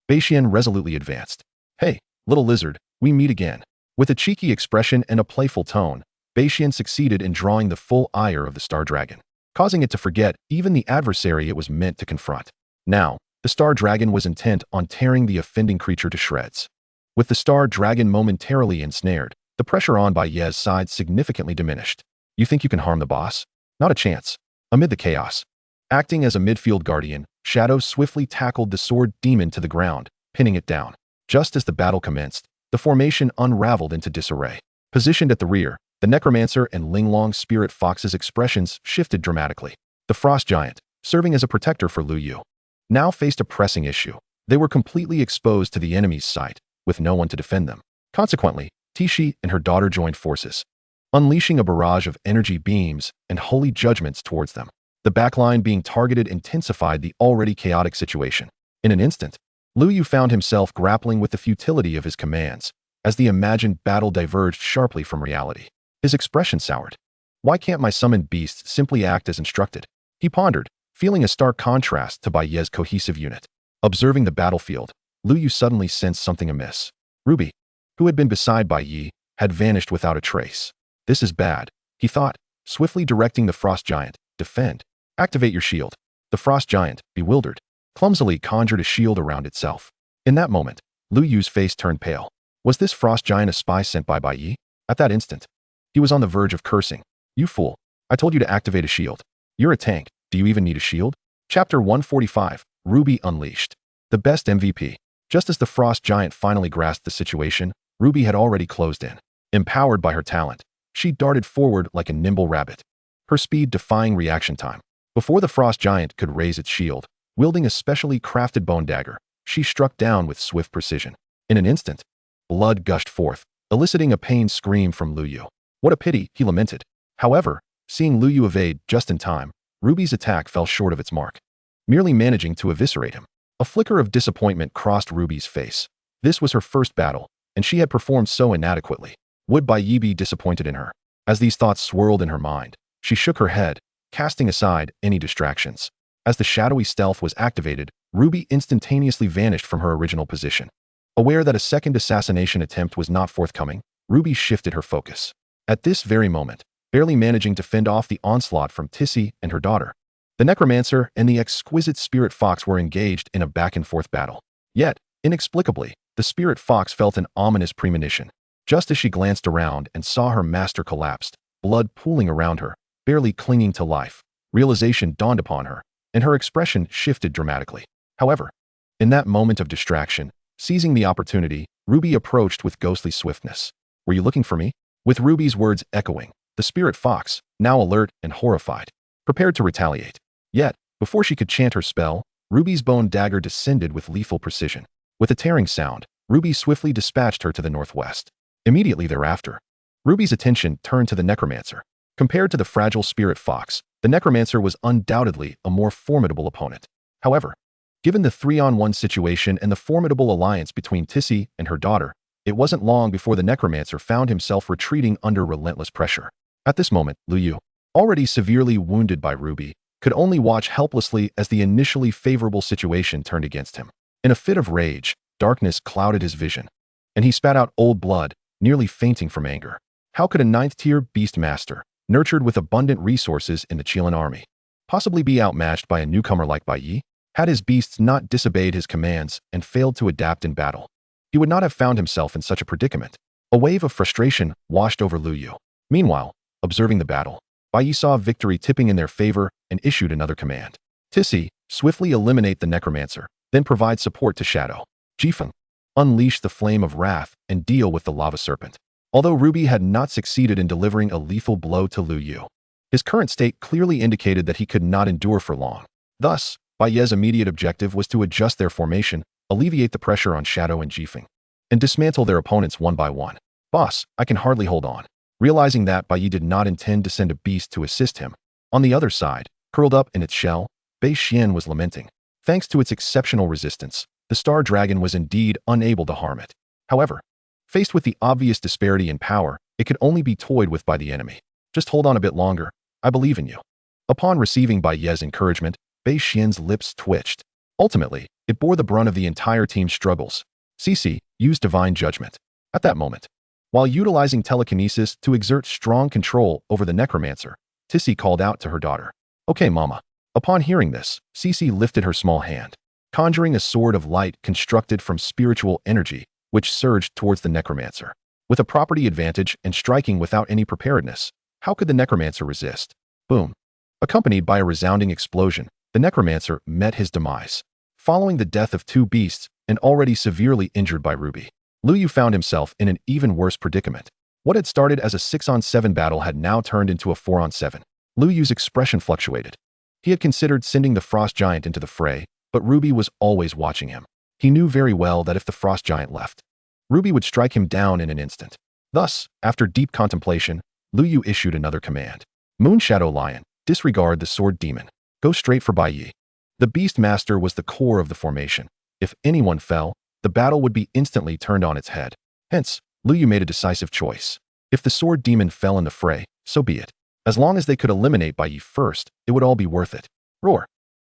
Bai Ye resolutely advanced. Hey, little lizard, we meet again. With a cheeky expression and a playful tone, Bai Ye succeeded in drawing the full ire of the Star Dragon, causing it to forget even the adversary it was meant to confront. Now, the Star Dragon was intent on tearing the offending creature to shreds. With the Star Dragon momentarily ensnared, the pressure on Bai Ye's side significantly diminished. You think you can harm the boss? Not a chance. Amid the chaos, acting as a midfield guardian, Shadow swiftly tackled the Sword Demon to the ground, pinning it down. Just as the battle commenced, the formation unraveled into disarray. Positioned at the rear, the Necromancer and Linglong Spirit Fox's expressions shifted dramatically. The Frost Giant, serving as a protector for Lu Yu, now faced a pressing issue. They were completely exposed to the enemy's sight, with no one to defend them. Consequently, Tishi and her daughter joined forces, unleashing a barrage of energy beams and holy judgments towards them. The backline being targeted intensified the already chaotic situation. In an instant, Lu Yu found himself grappling with the futility of his commands, as the imagined battle diverged sharply from reality. His expression soured. Why can't my summoned beasts simply act as instructed? He pondered, feeling a stark contrast to Bai Ye's cohesive unit. Observing the battlefield, Lu Yu suddenly sensed something amiss. Ruby, who had been beside Bai Ye, had vanished without a trace. This is bad, he thought, swiftly directing the Frost Giant. Defend. Activate your shield. The Frost Giant, bewildered, clumsily conjured a shield around itself. In that moment, Lu Yu's face turned pale. Was this Frost Giant a spy sent by Bai Ye? At that instant, he was on the verge of cursing. You fool. I told you to activate a shield. You're a tank. Do you even need a shield? Chapter 145, Ruby Unleashed. The best MVP. Just as the Frost Giant finally grasped the situation, Ruby had already closed in. Empowered by her talent, she darted forward like a nimble rabbit, her speed defying reaction time. Before the Frost Giant could raise its shield, wielding a specially crafted bone dagger, she struck down with swift precision. In an instant, blood gushed forth, eliciting a pained scream from Lu Yu. What a pity, he lamented. However, seeing Lu Yu evade just in time, Ruby's attack fell short of its mark, merely managing to eviscerate him. A flicker of disappointment crossed Ruby's face. This was her first battle, and she had performed so inadequately. Would Bai Ye be disappointed in her? As these thoughts swirled in her mind, she shook her head, casting aside any distractions. As the shadowy stealth was activated, Ruby instantaneously vanished from her original position. Aware that a second assassination attempt was not forthcoming, Ruby shifted her focus. At this very moment, barely managing to fend off the onslaught from Tishi and her daughter, the Necromancer and the exquisite Spirit Fox were engaged in a back-and-forth battle. Yet, inexplicably, the Spirit Fox felt an ominous premonition. Just as she glanced around and saw her master collapsed, blood pooling around her, barely clinging to life, realization dawned upon her, and her expression shifted dramatically. However, in that moment of distraction, seizing the opportunity, Ruby approached with ghostly swiftness. Were you looking for me? With Ruby's words echoing, the Spirit Fox, now alert and horrified, prepared to retaliate. Yet, before she could chant her spell, Ruby's bone dagger descended with lethal precision. With a tearing sound, Ruby swiftly dispatched her to the northwest. Immediately thereafter, Ruby's attention turned to the Necromancer. Compared to the fragile Spirit Fox, the Necromancer was undoubtedly a more formidable opponent. However, given the 3-on-1 situation and the formidable alliance between Tishi and her daughter, It wasn't long before the necromancer found himself retreating under relentless pressure. At this moment, Lu Yu, already severely wounded by Ruby, could only watch helplessly as the initially favorable situation turned against him. In a fit of rage, darkness clouded his vision, and he spat out old blood, nearly fainting from anger. How could a ninth-tier beast master, nurtured with abundant resources in the Qilin army, possibly be outmatched by a newcomer like Bai Ye? Had his beasts not disobeyed his commands and failed to adapt in battle, he would not have found himself in such a predicament. A wave of frustration washed over Lu Yu. Meanwhile, observing the battle, Bai Ye saw victory tipping in their favor and issued another command. Tissy, swiftly eliminate the necromancer, then provide support to Shadow. Jifeng, unleash the flame of wrath and deal with the lava serpent. Although Ruby had not succeeded in delivering a lethal blow to Lu Yu, his current state clearly indicated that he could not endure for long. Thus, Bai Ye's immediate objective was to adjust their formation, alleviate the pressure on Shadow and Jifeng, and dismantle their opponents one by one. Boss, I can hardly hold on. Realizing that Bai Ye did not intend to send a beast to assist him, on the other side, curled up in its shell, Bei Xian was lamenting. Thanks to its exceptional resistance, the Star Dragon was indeed unable to harm it. However, faced with the obvious disparity in power, it could only be toyed with by the enemy. Just hold on a bit longer. I believe in you. Upon receiving Bai Ye's encouragement, Bei Xian's lips twitched. Ultimately, it bore the brunt of the entire team's struggles. Cici used divine judgment. At that moment, while utilizing telekinesis to exert strong control over the necromancer, Tissy called out to her daughter. Okay, mama. Upon hearing this, Cici lifted her small hand, conjuring a sword of light constructed from spiritual energy, which surged towards the necromancer. With a property advantage and striking without any preparedness, how could the necromancer resist? Boom. Accompanied by a resounding explosion, the necromancer met his demise. Following the death of two beasts and already severely injured by Ruby, Lu Yu found himself in an even worse predicament. What had started as a 6-on-7 battle had now turned into a 4-on-7. Lu Yu's expression fluctuated. He had considered sending the frost giant into the fray, but Ruby was always watching him. He knew very well that if the frost giant left, Ruby would strike him down in an instant. Thus, after deep contemplation, Lu Yu issued another command. Moon Shadow Lion, disregard the sword demon. Go straight for Bai Ye. The Beast Master was the core of the formation. If anyone fell, the battle would be instantly turned on its head. Hence, Lu Yu made a decisive choice. If the sword demon fell in the fray, so be it. As long as they could eliminate Bai Ye first, it would all be worth it. Roar.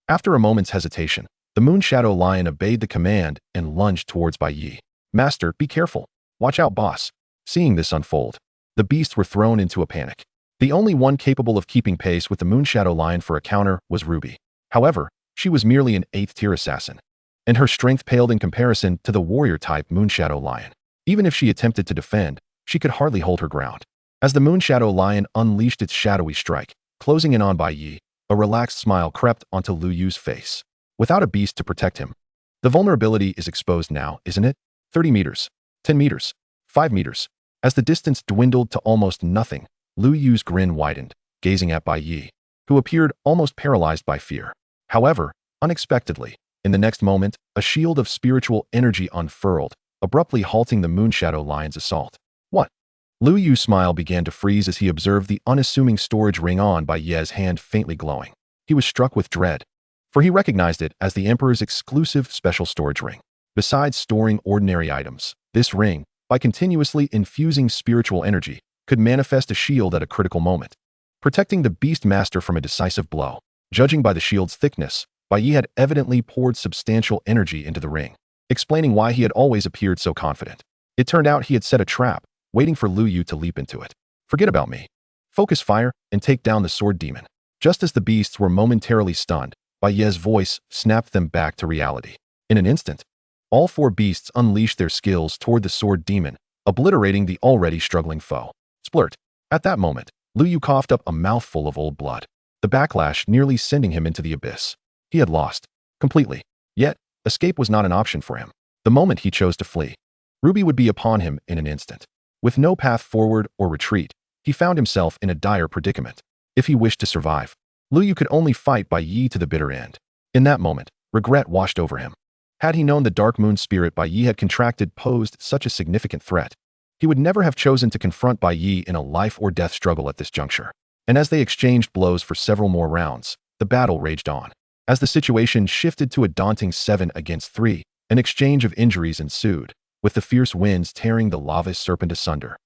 After a moment's hesitation, the Moon Shadow Lion obeyed the command and lunged towards Bai Ye. Master, be careful. Watch out, boss. Seeing this unfold, the beasts were thrown into a panic. The only one capable of keeping pace with the Moon Shadow Lion for a counter was Ruby. However, she was merely an 8th-tier assassin, and her strength paled in comparison to the warrior-type Moon Shadow Lion. Even if she attempted to defend, she could hardly hold her ground. As the Moon Shadow Lion unleashed its shadowy strike, closing in on Bai Ye, a relaxed smile crept onto Lu Yu's face. Without a beast to protect him, the vulnerability is exposed now, isn't it? 30 meters, 10 meters, 5 meters. As the distance dwindled to almost nothing, Lu Yu's grin widened, gazing at Bai Ye, who appeared almost paralyzed by fear. However, unexpectedly, in the next moment, a shield of spiritual energy unfurled, abruptly halting the Moon Shadow Lion's assault. What? Lu Yu's smile began to freeze as he observed the unassuming storage ring on Bai Ye's hand faintly glowing. He was struck with dread, for he recognized it as the Emperor's exclusive special storage ring. Besides storing ordinary items, this ring, by continuously infusing spiritual energy, could manifest a shield at a critical moment, protecting the Beast Master from a decisive blow. Judging by the shield's thickness, Bai Ye had evidently poured substantial energy into the ring, explaining why he had always appeared so confident. It turned out he had set a trap, waiting for Lu Yu to leap into it. Forget about me. Focus fire and take down the sword demon. Just as the beasts were momentarily stunned, Bai Ye's voice snapped them back to reality. In an instant, all 4 beasts unleashed their skills toward the sword demon, obliterating the already struggling foe. Splurt. At that moment, Lu Yu coughed up a mouthful of old blood, the backlash nearly sending him into the abyss. He had lost. Completely. Yet, escape was not an option for him. The moment he chose to flee, Ruby would be upon him in an instant. With no path forward or retreat, he found himself in a dire predicament. If he wished to survive, Lu Yu could only fight Bai Ye to the bitter end. In that moment, regret washed over him. Had he known the Dark Moon spirit Bai Ye had contracted posed such a significant threat, he would never have chosen to confront Bai Ye in a life-or-death struggle at this juncture. And as they exchanged blows for several more rounds, the battle raged on. As the situation shifted to a daunting 7 against 3, an exchange of injuries ensued. with the fierce winds tearing the lava serpent asunder,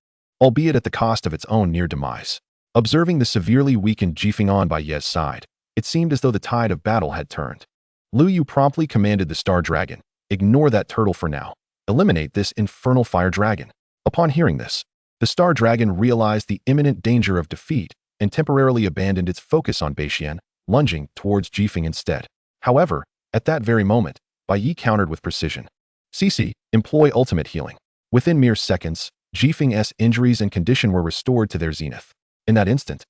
albeit at the cost of its own near demise. Observing the severely weakened Jifeng on Bai Ye's side, it seemed as though the tide of battle had turned. Lu Yu promptly commanded the Star Dragon, "Ignore that turtle for now. Eliminate this infernal fire dragon." Upon hearing this, the Star Dragon realized the imminent danger of defeat and temporarily abandoned its focus on Bai Ye, lunging towards Jifeng instead. However, at that very moment, Bai Ye countered with precision. "CC, employ ultimate healing." Within mere seconds, Jifeng's injuries and condition were restored to their zenith. In that instant,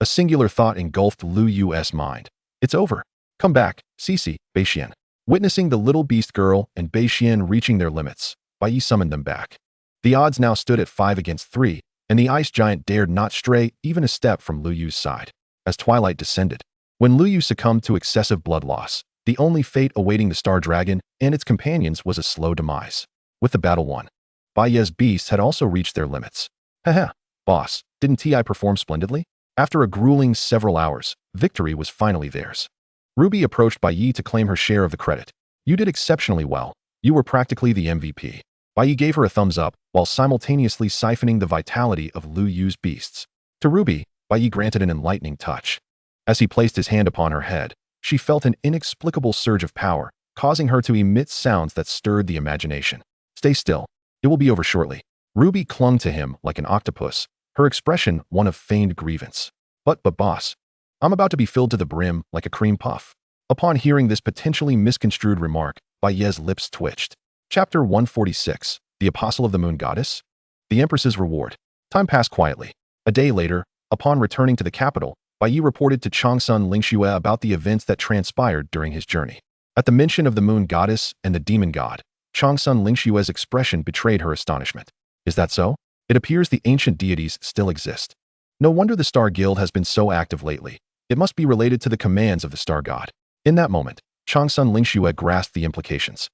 a singular thought engulfed Lu Yu's mind. "It's over. Come back, CC, Bai Ye." Witnessing the little beast girl and Bai Ye reaching their limits, Bai Ye summoned them back. The odds now stood at 5 against 3, and the ice giant dared not stray even a step from Lu Yu's side. As twilight descended, when Lu Yu succumbed to excessive blood loss, the only fate awaiting the Star Dragon and its companions was a slow demise. With the battle won, Bai Ye's beasts had also reached their limits. "Haha, boss, didn't TI perform splendidly?" After a grueling several hours, victory was finally theirs. Ruby approached Bai Ye to claim her share of the credit. "You did exceptionally well. You were practically the MVP." Bai Ye gave her a thumbs up while simultaneously siphoning the vitality of Lu Yu's beasts. To Ruby, Bai Ye granted an enlightening touch. As he placed his hand upon her head, she felt an inexplicable surge of power, causing her to emit sounds that stirred the imagination. "Stay still. It will be over shortly." Ruby clung to him like an octopus, her expression one of feigned grievance. But boss, I'm about to be filled to the brim like a cream puff." Upon hearing this potentially misconstrued remark, Bai Ye's lips twitched. Chapter 146, The Apostle of the Moon Goddess? The Empress's Reward. Time passed quietly. A day later, upon returning to the capital, Bai Ye reported to Changsun Lingxue about the events that transpired during his journey. At the mention of the Moon Goddess and the Demon God, Changsun Lingxue's expression betrayed her astonishment. "Is that so? It appears the ancient deities still exist. No wonder the Star Guild has been so active lately. It must be related to the commands of the Star God." In that moment, Changsun Lingxue grasped the implications.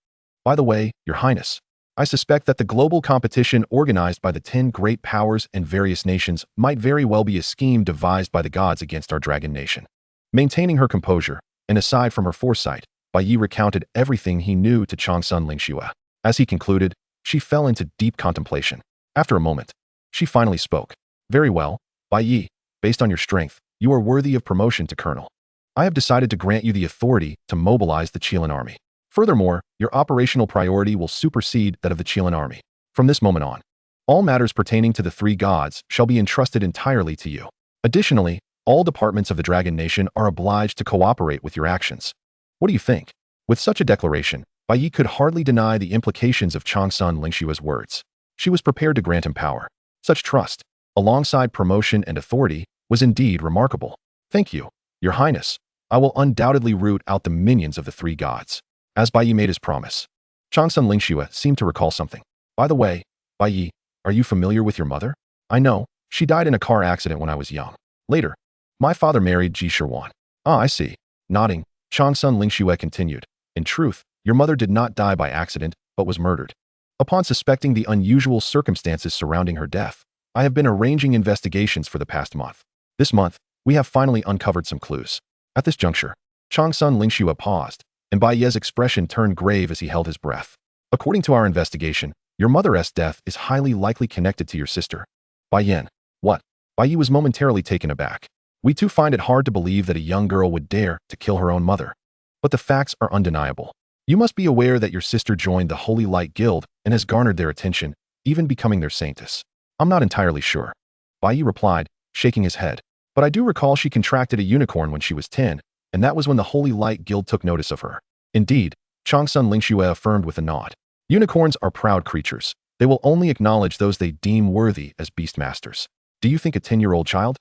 "By the way, Your Highness, I suspect that the global competition organized by the 10 great powers and various nations might very well be a scheme devised by the gods against our dragon nation." Maintaining her composure, and aside from her foresight, Bai Ye recounted everything he knew to Changsun Lingxue. As he concluded, she fell into deep contemplation. After a moment, she finally spoke. "Very well, Bai Ye, based on your strength, you are worthy of promotion to colonel. I have decided to grant you the authority to mobilize the Qilin army. Furthermore, your operational priority will supersede that of the Qilin army. From this moment on, all matters pertaining to the 3 gods shall be entrusted entirely to you. Additionally, all departments of the Dragon Nation are obliged to cooperate with your actions." What do you think? With such a declaration, Bai Ye could hardly deny the implications of Changsun Lingxue's words. She was prepared to grant him power. Such trust, alongside promotion and authority, was indeed remarkable. "Thank you, Your Highness. I will undoubtedly root out the minions of the 3 gods." As Bai Ye made his promise, Changsun Lingxue seemed to recall something. "By the way, Bai Ye, are you familiar with your mother?" "I know. She died in a car accident when I was young. Later, my father married Ji Shirwan." "Ah, I see." Nodding, Changsun Lingxue continued. "In truth, your mother did not die by accident, but was murdered. Upon suspecting the unusual circumstances surrounding her death, I have been arranging investigations for the past month. This month, we have finally uncovered some clues." At this juncture, Changsun Lingxue paused, and Bai Ye's expression turned grave as he held his breath. "According to our investigation, your mother's death is highly likely connected to your sister." "Bai Ye, what?" Bai Ye was momentarily taken aback. "We too find it hard to believe that a young girl would dare to kill her own mother. But the facts are undeniable. You must be aware that your sister joined the Holy Light Guild and has garnered their attention, even becoming their saintess." "I'm not entirely sure," Bai Ye replied, shaking his head. "But I do recall she contracted a unicorn when she was 10, and that was when the Holy Light Guild took notice of her." "Indeed," Changsun Lingxue affirmed with a nod. "Unicorns are proud creatures. They will only acknowledge those they deem worthy as beastmasters. Do you think a 10-year-old child,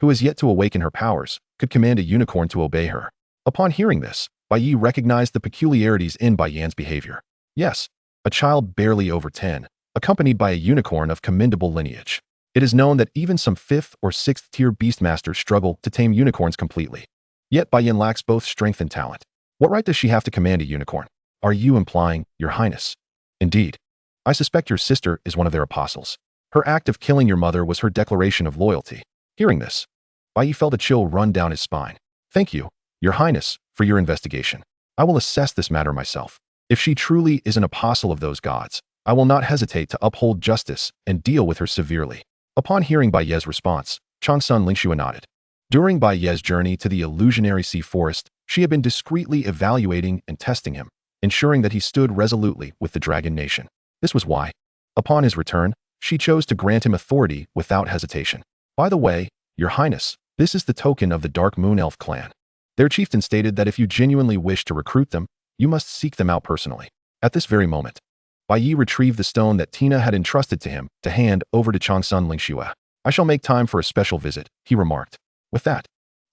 who has yet to awaken her powers, could command a unicorn to obey her?" Upon hearing this, Bai Ye recognized the peculiarities in Bai Yan's behavior. Yes, a child barely over 10, accompanied by a unicorn of commendable lineage. It is known that even some 5th or 6th tier beastmasters struggle to tame unicorns completely. Yet Bai Yan lacks both strength and talent. What right does she have to command a unicorn? Are you implying, Your Highness? Indeed. I suspect your sister is one of their apostles. Her act of killing your mother was her declaration of loyalty. Hearing this, Bai Ye felt a chill run down his spine. Thank you, Your Highness, for your investigation. I will assess this matter myself. If she truly is an apostle of those gods, I will not hesitate to uphold justice and deal with her severely. Upon hearing Bai Ye's response, Changsun Lingxue nodded. During Bai Ye's journey to the illusionary sea forest, she had been discreetly evaluating and testing him, ensuring that he stood resolutely with the Dragon Nation. This was why, upon his return, she chose to grant him authority without hesitation. By the way, Your Highness, this is the token of the Dark Moon Elf clan. Their chieftain stated that if you genuinely wish to recruit them, you must seek them out personally. At this very moment, Bai Ye retrieved the stone that Tina had entrusted to him to hand over to Changsun Lingxue. I shall make time for a special visit, he remarked. With that,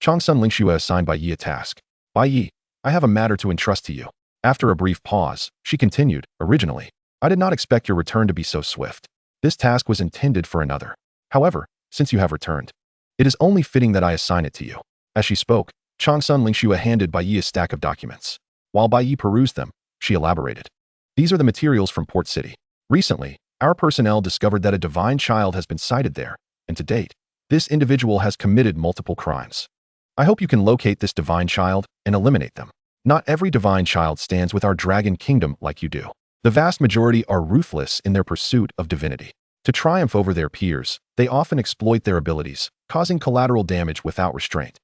Changsun Lingxue assigned Bai Ye a task. Bai Ye, I have a matter to entrust to you. After a brief pause, she continued, originally, I did not expect your return to be so swift. This task was intended for another. However, since you have returned, it is only fitting that I assign it to you. As she spoke, Changsun Lingxue handed Bai Ye a stack of documents. While Bai Ye perused them, she elaborated. These are the materials from Port City. Recently, our personnel discovered that a divine child has been sighted there, and to date, this individual has committed multiple crimes. I hope you can locate this divine child and eliminate them. Not every divine child stands with our dragon kingdom like you do. The vast majority are ruthless in their pursuit of divinity. To triumph over their peers, they often exploit their abilities, causing collateral damage without restraint.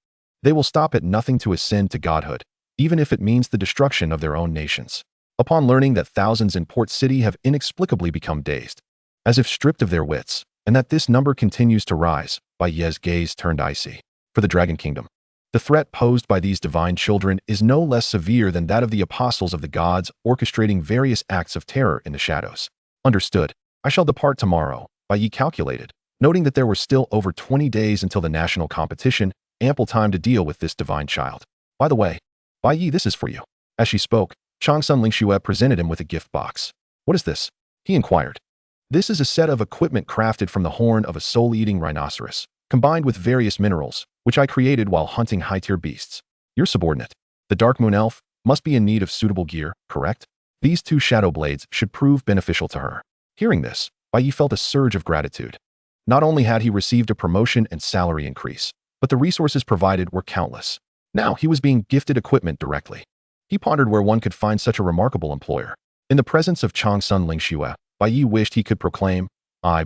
They will stop at nothing to ascend to godhood, even if it means the destruction of their own nations. Upon learning that thousands in Port City have inexplicably become dazed, as if stripped of their wits, and that this number continues to rise, Bai Ye's gaze turned icy. For the Dragon Kingdom, the threat posed by these divine children is no less severe than that of the apostles of the gods orchestrating various acts of terror in the shadows. Understood. I shall depart tomorrow, Bai Ye calculated, noting that there were still over 20 days until the national competition, ample time to deal with this divine child. By the way, Bai Ye, this is for you. As she spoke, Changsun Lingxue presented him with a gift box. What is this? He inquired. This is a set of equipment crafted from the horn of a soul-eating rhinoceros, combined with various minerals, which I created while hunting high-tier beasts. Your subordinate, the Dark Moon Elf, must be in need of suitable gear, correct? These two shadow blades should prove beneficial to her. Hearing this, Bai Ye felt a surge of gratitude. Not only had he received a promotion and salary increase, but the resources provided were countless. Now he was being gifted equipment directly. He pondered where one could find such a remarkable employer. In the presence of Changsun Lingxue, Bai Ye wished he could proclaim, I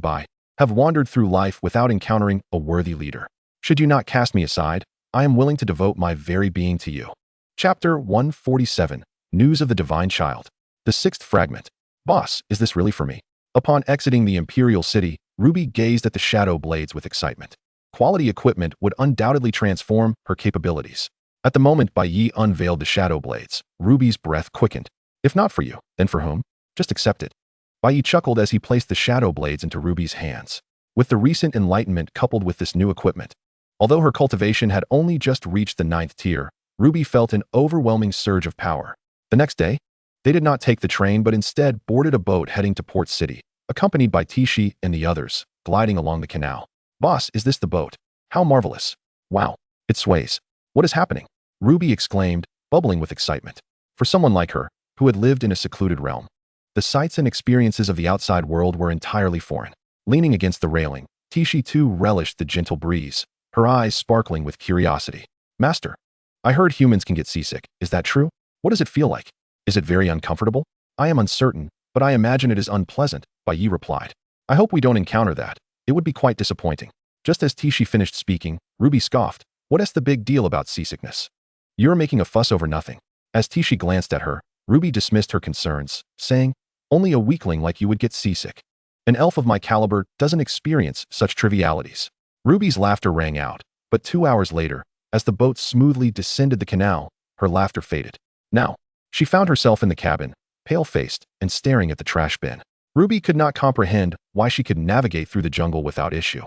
have wandered through life without encountering a worthy leader. Should you not cast me aside, I am willing to devote my very being to you. Chapter 147, News of the Divine Child. The sixth fragment. Boss, is this really for me? Upon exiting the Imperial City, Ruby gazed at the shadow blades with excitement. Quality equipment would undoubtedly transform her capabilities. At the moment Bai Ye unveiled the shadow blades, Ruby's breath quickened. If not for you, then for whom? Just accept it. Bai Ye chuckled as he placed the shadow blades into Ruby's hands. With the recent enlightenment coupled with this new equipment, although her cultivation had only just reached the 9th tier, Ruby felt an overwhelming surge of power. The next day, they did not take the train but instead boarded a boat heading to Port City, accompanied by Tishi and the others, gliding along the canal. Boss, is this the boat? How marvelous. Wow, it sways. What is happening? Ruby exclaimed, bubbling with excitement. For someone like her, who had lived in a secluded realm, the sights and experiences of the outside world were entirely foreign. Leaning against the railing, Tishi too relished the gentle breeze, her eyes sparkling with curiosity. Master, I heard humans can get seasick. Is that true? What does it feel like? Is it very uncomfortable? I am uncertain, but I imagine it is unpleasant, Bai Ye replied. I hope we don't encounter that. It would be quite disappointing. Just as Tishi finished speaking, Ruby scoffed. What is the big deal about seasickness? You're making a fuss over nothing. As Tishi glanced at her, Ruby dismissed her concerns, saying, only a weakling like you would get seasick. An elf of my caliber doesn't experience such trivialities. Ruby's laughter rang out, but 2 hours later, as the boat smoothly descended the canal, her laughter faded. Now, she found herself in the cabin, pale-faced and staring at the trash bin. Ruby could not comprehend why she could navigate through the jungle without issue,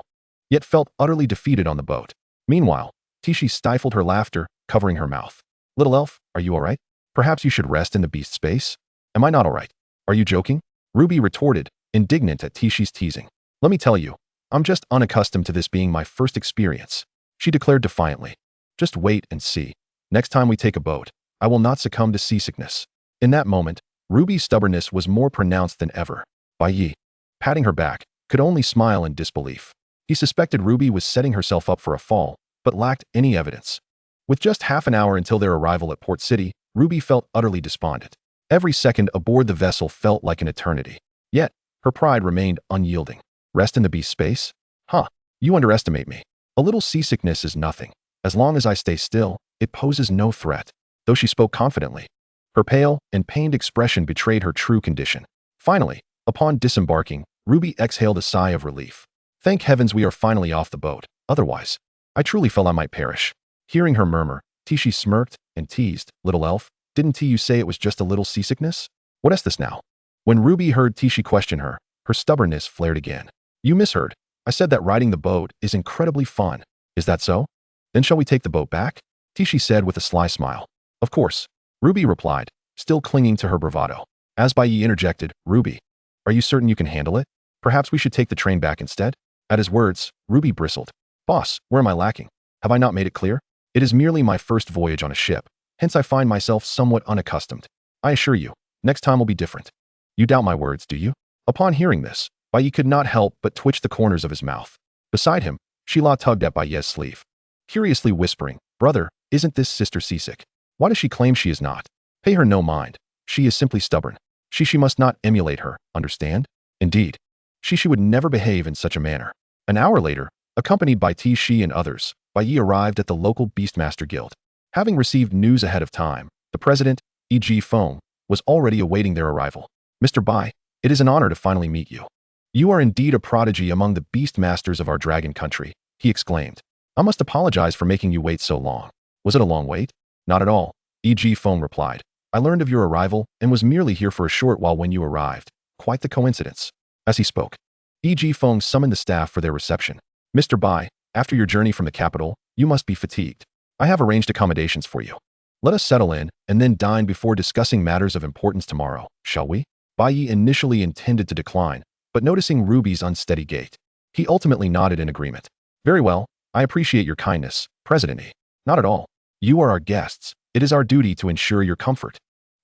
yet felt utterly defeated on the boat. Meanwhile, Tishi stifled her laughter, covering her mouth. Little elf, are you all right? Perhaps you should rest in the beast space? Am I not all right? Are you joking? Ruby retorted, indignant at Tishi's teasing. Let me tell you, I'm just unaccustomed to this being my first experience, she declared defiantly. Just wait and see. Next time we take a boat, I will not succumb to seasickness. In that moment, Ruby's stubbornness was more pronounced than ever. Bai Ye, patting her back, could only smile in disbelief. He suspected Ruby was setting herself up for a fall, but lacked any evidence. With just half an hour until their arrival at Port City, Ruby felt utterly despondent. Every second aboard the vessel felt like an eternity. Yet, her pride remained unyielding. Rest in the beast space? Huh, you underestimate me. A little seasickness is nothing. As long as I stay still, it poses no threat. Though she spoke confidently, her pale and pained expression betrayed her true condition. Finally, upon disembarking, Ruby exhaled a sigh of relief. Thank heavens we are finally off the boat. Otherwise, I truly felt I might perish. Hearing her murmur, Tishi smirked and teased, "Little elf, didn't you say it was just a little seasickness? What is this now?" When Ruby heard Tishi question her, her stubbornness flared again. "You misheard. I said that riding the boat is incredibly fun. Is that so? Then shall we take the boat back?" Tishi said with a sly smile. "Of course," Ruby replied, still clinging to her bravado. As Bai Ye interjected, "Ruby, are you certain you can handle it? Perhaps we should take the train back instead?" At his words, Ruby bristled. "Boss, where am I lacking? Have I not made it clear? It is merely my first voyage on a ship, hence I find myself somewhat unaccustomed. I assure you, next time will be different." "You doubt my words, do you?" Upon hearing this, Bai Ye could not help but twitch the corners of his mouth. Beside him, Sheila tugged at Bai Ye's sleeve, curiously whispering, "Brother, isn't this sister seasick? Why does she claim she is not? Pay her no mind. She is simply stubborn. She must not emulate her, understand? Indeed, she would never behave in such a manner." An hour later, accompanied by Tishi and others, Bai Ye arrived at the local Beastmaster Guild. Having received news ahead of time, the president, E.G. Feng, was already awaiting their arrival. "Mr. Bai, it is an honor to finally meet you. You are indeed a prodigy among the Beastmasters of our dragon country," he exclaimed. "I must apologize for making you wait so long. Was it a long wait?" "Not at all," E.G. Feng replied. "I learned of your arrival and was merely here for a short while when you arrived. Quite the coincidence." As he spoke, E.G. Feng summoned the staff for their reception. "Mr. Bai, after your journey from the capital, you must be fatigued. I have arranged accommodations for you. Let us settle in and then dine before discussing matters of importance tomorrow, shall we?" Bai Ye initially intended to decline, but noticing Ruby's unsteady gait, he ultimately nodded in agreement. "Very well, I appreciate your kindness, President E. Not at all. You are our guests. It is our duty to ensure your comfort."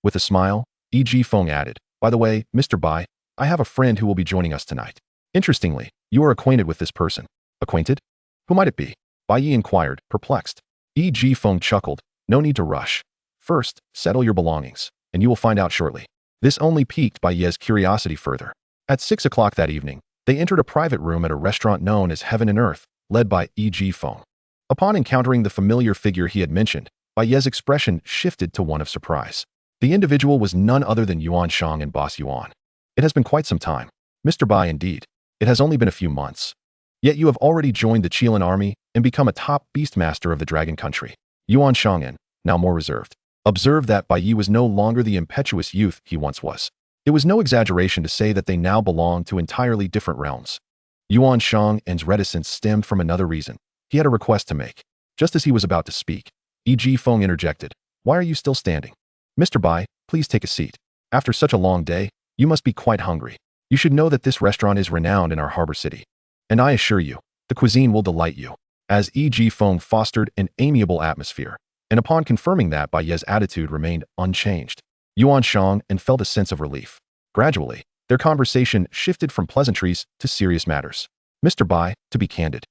With a smile, E.G. Feng added, "By the way, Mr. Bai, I have a friend who will be joining us tonight. Interestingly, you are acquainted with this person." "Acquainted? Who might it be?" Bai Ye inquired, perplexed. E.G. Feng chuckled, "No need to rush. First, settle your belongings, and you will find out shortly." This only piqued Bai Ye's curiosity further. At 6 o'clock that evening, they entered a private room at a restaurant known as Heaven and Earth, led by E.G. Feng. Upon encountering the familiar figure he had mentioned, Bai Ye's expression shifted to one of surprise. The individual was none other than Yuan Shang and Boss Yuan. "It has been quite some time. Mr. Bai, indeed. It has only been a few months. Yet you have already joined the Qilan army and become a top beastmaster of the dragon country." Yuan Shang'an, now more reserved, observed that Bai Ye was no longer the impetuous youth he once was. It was no exaggeration to say that they now belonged to entirely different realms. Yuan Shang'an's reticence stemmed from another reason. He had a request to make. Just as he was about to speak, E.G. Feng interjected, "Why are you still standing? Mr. Bai, please take a seat. After such a long day, you must be quite hungry. You should know that this restaurant is renowned in our harbor city. And I assure you, the cuisine will delight you." As E.G. Feng fostered an amiable atmosphere, and upon confirming that Bai Ye's attitude remained unchanged, Yuan Shang'an felt a sense of relief. Gradually, their conversation shifted from pleasantries to serious matters. "Mr. Bai, to be candid,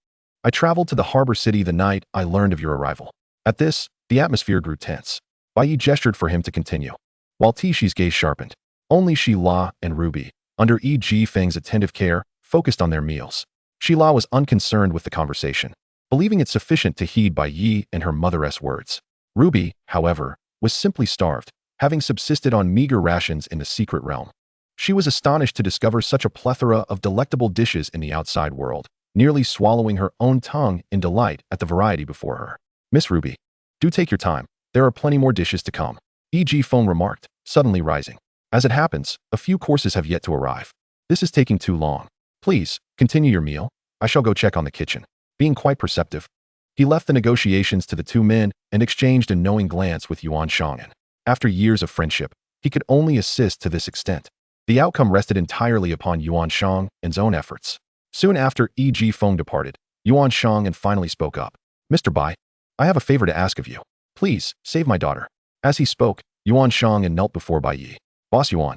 I traveled to the harbor city the night I learned of your arrival." At this, the atmosphere grew tense. Bai Ye gestured for him to continue, while Tishi's gaze sharpened. Only Sheila and Ruby, under E.G. Feng's attentive care, focused on their meals. Sheila was unconcerned with the conversation, believing it sufficient to heed Bai Ye and her mother's words. Ruby, however, was simply starved, having subsisted on meager rations in the secret realm. She was astonished to discover such a plethora of delectable dishes in the outside world, nearly swallowing her own tongue in delight at the variety before her. "Miss Ruby, do take your time. There are plenty more dishes to come," E.G. Feng remarked, suddenly rising. "As it happens, a few courses have yet to arrive. This is taking too long. Please, continue your meal. I shall go check on the kitchen." Being quite perceptive, he left the negotiations to the two men and exchanged a knowing glance with Yuan Shang'an. After years of friendship, he could only assist to this extent. The outcome rested entirely upon Yuan Shang'an's own efforts. Soon after E.G. Feng departed, Yuan Shang'an finally spoke up. "Mr. Bai, I have a favor to ask of you. Please, save my daughter." As he spoke, Yuan Shang'an knelt before Bai Ye. "Boss Yuan,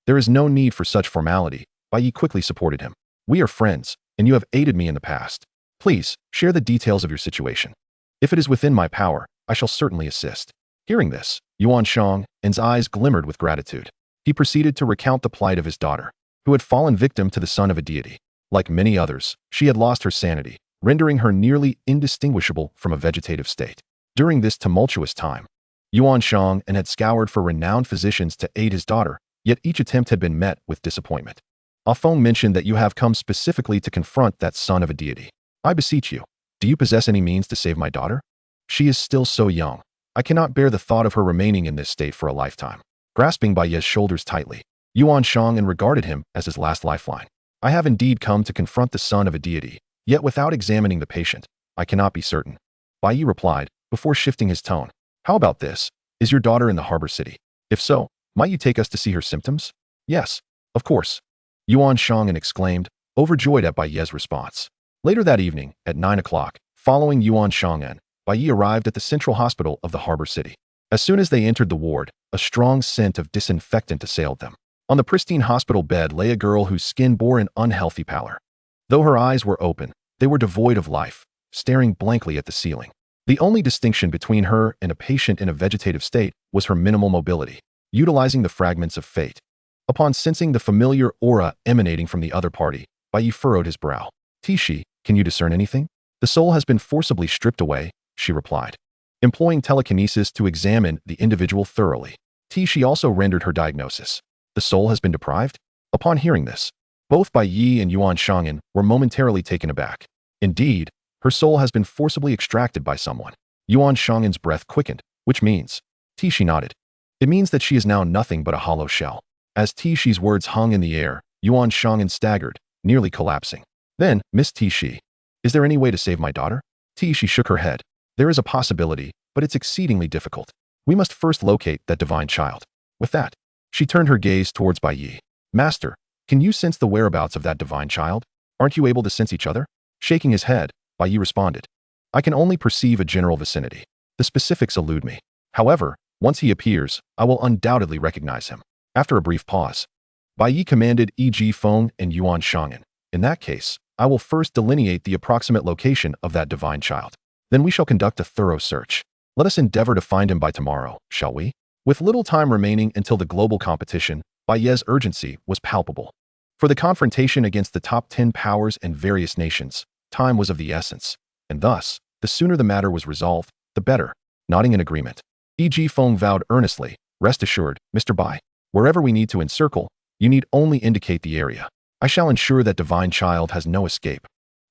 there is no need for such formality." Bai Ye quickly supported him. "We are friends, and you have aided me in the past. Please, share the details of your situation. If it is within my power, I shall certainly assist." Hearing this, Yuan Shang'an's eyes glimmered with gratitude. He proceeded to recount the plight of his daughter. who had fallen victim to the son of a deity. Like many others, she had lost her sanity, rendering her nearly indistinguishable from a vegetative state. During this tumultuous time, Yuan Shang had scoured for renowned physicians to aid his daughter, yet each attempt had been met with disappointment. Ah Feng mentioned that you have come specifically to confront that son of a deity. I beseech you, do you possess any means to save my daughter? She is still so young. I cannot bear the thought of her remaining in this state for a lifetime. Grasping Bai Ye's shoulders tightly, Yuan Shang regarded him as his last lifeline. I have indeed come to confront the son of a deity, yet without examining the patient, I cannot be certain. Bai Ye replied, before shifting his tone. How about this? Is your daughter in the harbor city? If so, might you take us to see her symptoms? Yes, of course. Yuan Shang exclaimed, overjoyed at Bai Ye's response. Later that evening, at 9 o'clock, following Yuan Shang, Bai Ye arrived at the central hospital of the harbor city. As soon as they entered the ward, a strong scent of disinfectant assailed them. On the pristine hospital bed lay a girl whose skin bore an unhealthy pallor. Though her eyes were open, they were devoid of life, staring blankly at the ceiling. The only distinction between her and a patient in a vegetative state was her minimal mobility, utilizing the fragments of fate. Upon sensing the familiar aura emanating from the other party, Bai Ye furrowed his brow. Tishi, can you discern anything? The soul has been forcibly stripped away, she replied, employing telekinesis to examine the individual thoroughly. Tishi also rendered her diagnosis. The soul has been deprived? Upon hearing this, both Bai Ye and Yuan Shang were momentarily taken aback. Indeed, her soul has been forcibly extracted by someone. Yuan Shang's breath quickened, which means, Tishi nodded. It means that she is now nothing but a hollow shell. As Tishi's words hung in the air, Yuan Shang staggered, nearly collapsing. Then, Miss Tishi, is there any way to save my daughter? Tishi shook her head. There is a possibility, but it's exceedingly difficult. We must first locate that divine child. With that, she turned her gaze towards Bai Ye. Master, can you sense the whereabouts of that divine child? Aren't you able to sense each other? Shaking his head, Bai Ye responded. I can only perceive a general vicinity. The specifics elude me. However, once he appears, I will undoubtedly recognize him. After a brief pause, Bai Ye commanded E.G. Feng and Yuan Shang. In that case, I will first delineate the approximate location of that divine child. Then we shall conduct a thorough search. Let us endeavor to find him by tomorrow, shall we? With little time remaining until the global competition, Bai Ye's urgency was palpable. For the confrontation against the top 10 powers and various nations, time was of the essence, and thus, the sooner the matter was resolved, the better. Nodding in agreement, E.G. Feng vowed earnestly, rest assured, Mr. Bai, wherever we need to encircle, you need only indicate the area. I shall ensure that divine child has no escape.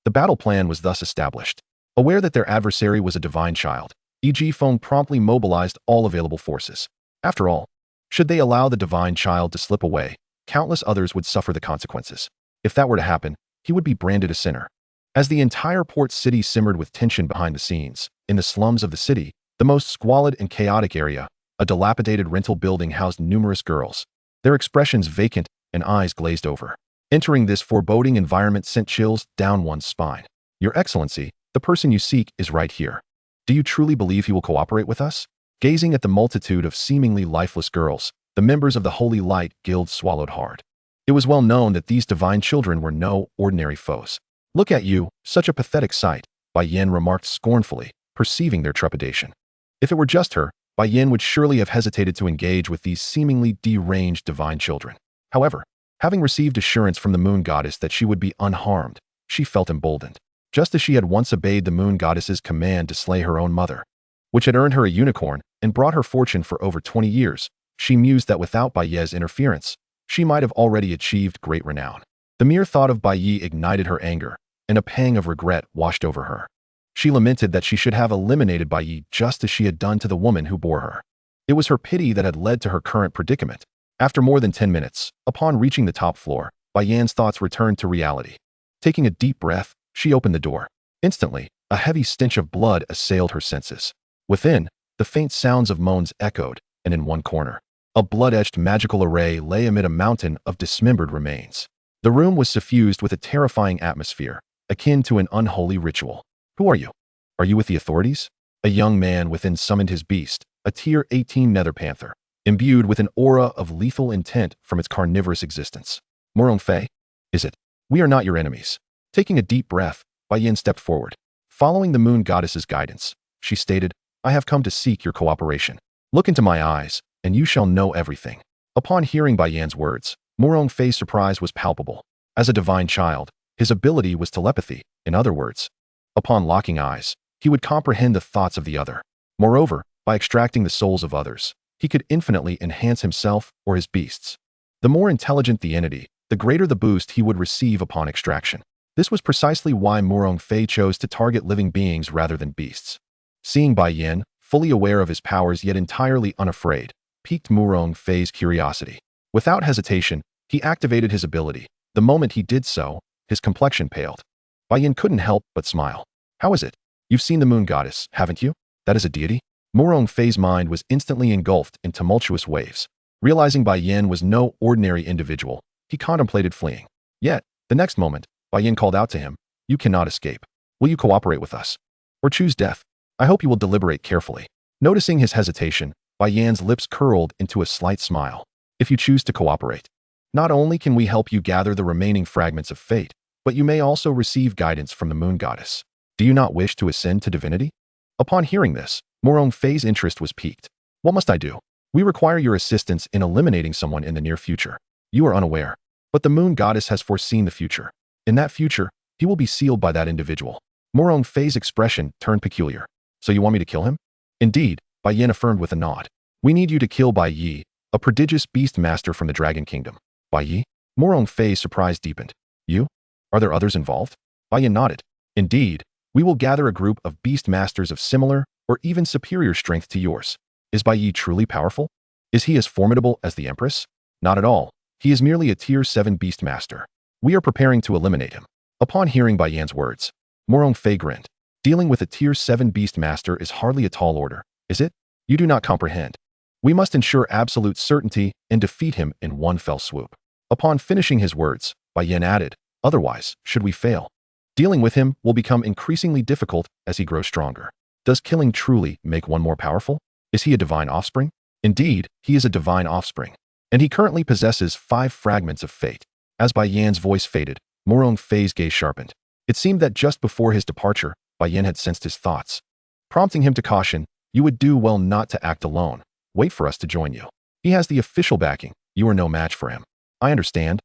The battle plan was thus established. Aware that their adversary was a divine child, E.G. Feng promptly mobilized all available forces. After all, should they allow the divine child to slip away, countless others would suffer the consequences. If that were to happen, he would be branded a sinner. As the entire port city simmered with tension behind the scenes, in the slums of the city, the most squalid and chaotic area, a dilapidated rental building housed numerous girls, their expressions vacant and eyes glazed over. Entering this foreboding environment sent chills down one's spine. Your Excellency, the person you seek is right here. Do you truly believe he will cooperate with us? Gazing at the multitude of seemingly lifeless girls, the members of the Holy Light Guild swallowed hard. It was well known that these divine children were no ordinary foes. Look at you, such a pathetic sight, Bai Yin remarked scornfully, perceiving their trepidation. If it were just her, Bai Yin would surely have hesitated to engage with these seemingly deranged divine children. However, having received assurance from the moon goddess that she would be unharmed, she felt emboldened. Just as she had once obeyed the moon goddess's command to slay her own mother, which had earned her a unicorn and brought her fortune for over 20 years, she mused that without Bai Ye's interference, she might have already achieved great renown. The mere thought of Bai Ye ignited her anger, and a pang of regret washed over her. She lamented that she should have eliminated Bai Ye just as she had done to the woman who bore her. It was her pity that had led to her current predicament. After more than 10 minutes, upon reaching the top floor, Bai Yan's thoughts returned to reality. Taking a deep breath, she opened the door. Instantly, a heavy stench of blood assailed her senses. Within, the faint sounds of moans echoed, and in one corner, a blood-etched magical array lay amid a mountain of dismembered remains. The room was suffused with a terrifying atmosphere, akin to an unholy ritual. Who are you? Are you with the authorities? A young man within summoned his beast, a Tier 18 nether panther, imbued with an aura of lethal intent from its carnivorous existence. Morong Fei? Is it? We are not your enemies. Taking a deep breath, Bai Yin stepped forward. Following the moon goddess's guidance, she stated, I have come to seek your cooperation. Look into my eyes, and you shall know everything. Upon hearing Bai Yan's words, Fei's surprise was palpable. As a divine child, his ability was telepathy. In other words, upon locking eyes, he would comprehend the thoughts of the other. Moreover, by extracting the souls of others, he could infinitely enhance himself or his beasts. The more intelligent the entity, the greater the boost he would receive upon extraction. This was precisely why Fei chose to target living beings rather than beasts. Seeing Bai Ye, fully aware of his powers yet entirely unafraid, piqued Fei's curiosity. Without hesitation, he activated his ability. The moment he did so, his complexion paled. Bai Ye couldn't help but smile. How is it? You've seen the moon goddess, haven't you? That is a deity? Fei's mind was instantly engulfed in tumultuous waves. Realizing Bai Ye was no ordinary individual, he contemplated fleeing. Yet, the next moment, Bai Ye called out to him, "You cannot escape. Will you cooperate with us? Or choose death? I hope you will deliberate carefully." Noticing his hesitation, Bai Ye's lips curled into a slight smile. "If you choose to cooperate, not only can we help you gather the remaining fragments of fate, but you may also receive guidance from the moon goddess. Do you not wish to ascend to divinity?" Upon hearing this, Fei's interest was piqued. "What must I do?" "We require your assistance in eliminating someone in the near future. You are unaware, but the moon goddess has foreseen the future. In that future, he will be sealed by that individual." Fei's expression turned peculiar. "So you want me to kill him?" "Indeed," Bai Ye affirmed with a nod. "We need you to kill Bai Ye, a prodigious beast master from the Dragon Kingdom." "Bai Ye?" Fei's surprise deepened. "You? Are there others involved?" Bai Ye nodded. "Indeed, we will gather a group of beast masters of similar or even superior strength to yours." "Is Bai Ye truly powerful? Is he as formidable as the Empress?" "Not at all. He is merely a Tier 7 beast master. We are preparing to eliminate him." Upon hearing Bai Ye's words, Fei grinned. "Dealing with a Tier 7 beast master is hardly a tall order, is it? You do not comprehend. We must ensure absolute certainty and defeat him in one fell swoop." Upon finishing his words, Bai Ye added, "Otherwise, should we fail, dealing with him will become increasingly difficult as he grows stronger. Does killing truly make one more powerful? Is he a divine offspring?" "Indeed, he is a divine offspring, and he currently possesses 5 fragments of fate." As Bai Ye's voice faded, Fei's gaze sharpened. It seemed that just before his departure, Bai Ye had sensed his thoughts, prompting him to caution, "You would do well not to act alone. Wait for us to join you. He has the official backing. You are no match for him." I understand.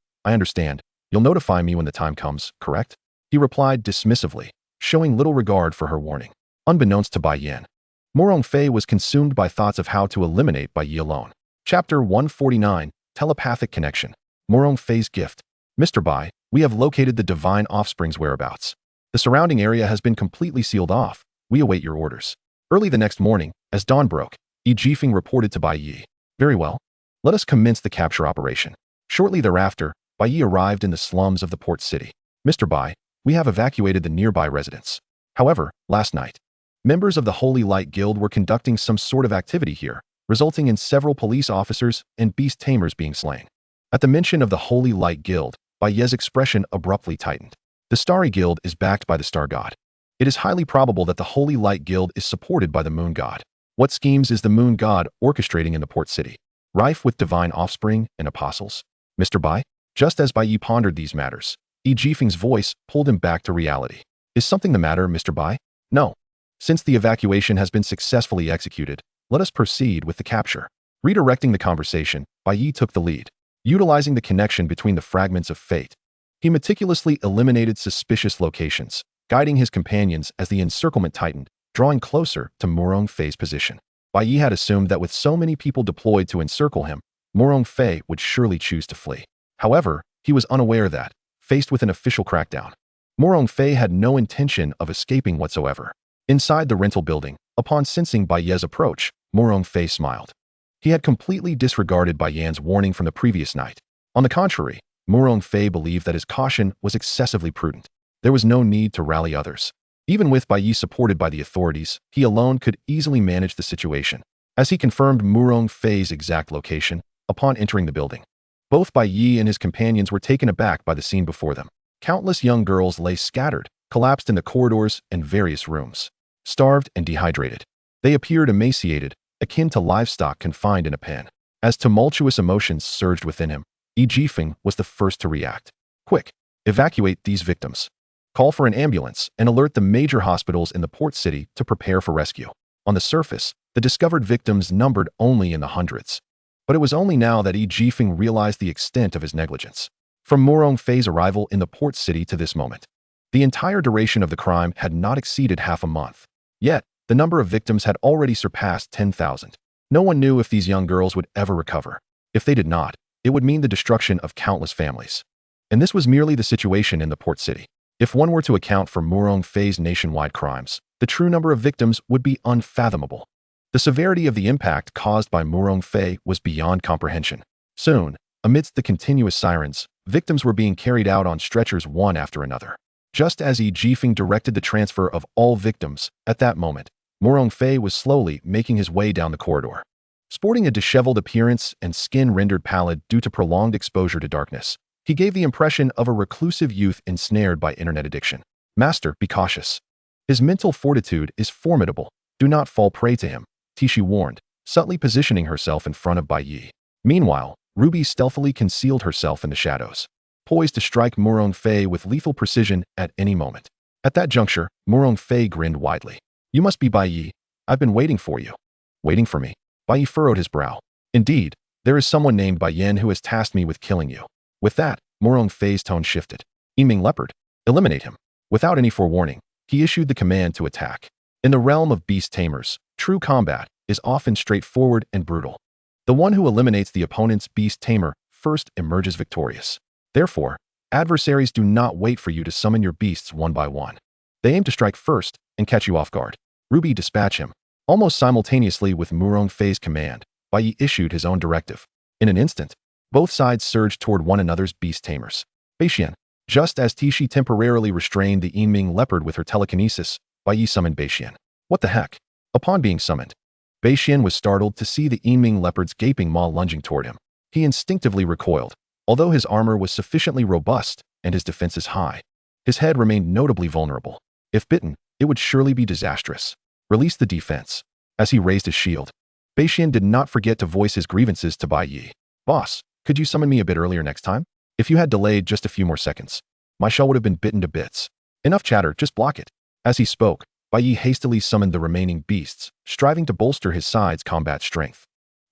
You'll notify me when the time comes, correct?" He replied dismissively, showing little regard for her warning. Unbeknownst to Bai Ye, Fei was consumed by thoughts of how to eliminate Bai Ye alone. Chapter 149, Telepathic Connection. Fei's gift. "Mr. Bai, we have located the divine offspring's whereabouts. The surrounding area has been completely sealed off. We await your orders." Early the next morning, as dawn broke, Jifeng reported to Bai Ye. "Very well. Let us commence the capture operation." Shortly thereafter, Bai Ye arrived in the slums of the port city. "Mr. Bai, we have evacuated the nearby residents. However, last night, members of the Holy Light Guild were conducting some sort of activity here, resulting in several police officers and beast tamers being slain." At the mention of the Holy Light Guild, Bai Ye's expression abruptly tightened. The Starry Guild is backed by the Star God. It is highly probable that the Holy Light Guild is supported by the Moon God. What schemes is the Moon God orchestrating in the port city, rife with divine offspring and apostles? "Mr. Bai?" Just as Bai Ye pondered these matters, Jifeng's voice pulled him back to reality. "Is something the matter, Mr. Bai?" "No. Since the evacuation has been successfully executed, let us proceed with the capture." Redirecting the conversation, Bai Ye took the lead. Utilizing the connection between the fragments of fate, he meticulously eliminated suspicious locations, guiding his companions as the encirclement tightened, drawing closer to Fei's position. Bai Ye had assumed that with so many people deployed to encircle him, Fei would surely choose to flee. However, he was unaware that, faced with an official crackdown, Fei had no intention of escaping whatsoever. Inside the rental building, upon sensing Bai Ye's approach, Fei smiled. He had completely disregarded Bai Ye's warning from the previous night. On the contrary, Fei believed that his caution was excessively prudent. There was no need to rally others. Even with Bai Ye supported by the authorities, he alone could easily manage the situation. As he confirmed Fei's exact location, upon entering the building, both Bai Ye and his companions were taken aback by the scene before them. Countless young girls lay scattered, collapsed in the corridors and various rooms, starved and dehydrated. They appeared emaciated, akin to livestock confined in a pen. As tumultuous emotions surged within him, Jifeng was the first to react. "Quick, evacuate these victims. Call for an ambulance and alert the major hospitals in the port city to prepare for rescue." On the surface, the discovered victims numbered only in the hundreds. But it was only now that Yi Jifeng realized the extent of his negligence. From Murong Fei's arrival in the port city to this moment, the entire duration of the crime had not exceeded half a month. Yet, the number of victims had already surpassed 10,000. No one knew if these young girls would ever recover. If they did not, it would mean the destruction of countless families. And this was merely the situation in the port city. If one were to account for Murong Fei's nationwide crimes, the true number of victims would be unfathomable. The severity of the impact caused by Murong Fei was beyond comprehension. Soon, amidst the continuous sirens, victims were being carried out on stretchers one after another. Just as Yi Jifeng directed the transfer of all victims, at that moment, Murong Fei was slowly making his way down the corridor. Sporting a disheveled appearance and skin rendered pallid due to prolonged exposure to darkness, he gave the impression of a reclusive youth ensnared by internet addiction. Master, be cautious. His mental fortitude is formidable. Do not fall prey to him, Tishi warned, subtly positioning herself in front of Bai Ye. Meanwhile, Ruby stealthily concealed herself in the shadows, poised to strike Murong Fei with lethal precision at any moment. At that juncture, Murong Fei grinned widely. You must be Bai Ye. I've been waiting for you. Waiting for me? Bai Ye furrowed his brow. Indeed, there is someone named Bai Yen who has tasked me with killing you. With that, Murong Fei's tone shifted. Iming Leopard. Eliminate him. Without any forewarning, he issued the command to attack. In the realm of beast tamers, true combat is often straightforward and brutal. The one who eliminates the opponent's beast tamer first emerges victorious. Therefore, adversaries do not wait for you to summon your beasts one by one. They aim to strike first and catch you off guard. Ruby, dispatch him. Almost simultaneously with Murong Fei's command, Bai Ye issued his own directive. In an instant, both sides surged toward one another's beast tamers. Beishian. Just as Tishi temporarily restrained the Yiming leopard with her telekinesis, Bai Ye summoned Beishian. What the heck? Upon being summoned, Beishian was startled to see the Yiming leopard's gaping maw lunging toward him. He instinctively recoiled. Although his armor was sufficiently robust and his defenses high, his head remained notably vulnerable. If bitten, it would surely be disastrous. Release the defense. As he raised his shield, Beishian did not forget to voice his grievances to Bai Ye. Boss, could you summon me a bit earlier next time? If you had delayed just a few more seconds, my shell would have been bitten to bits. Enough chatter, just block it. As he spoke, Bai Ye hastily summoned the remaining beasts, striving to bolster his side's combat strength.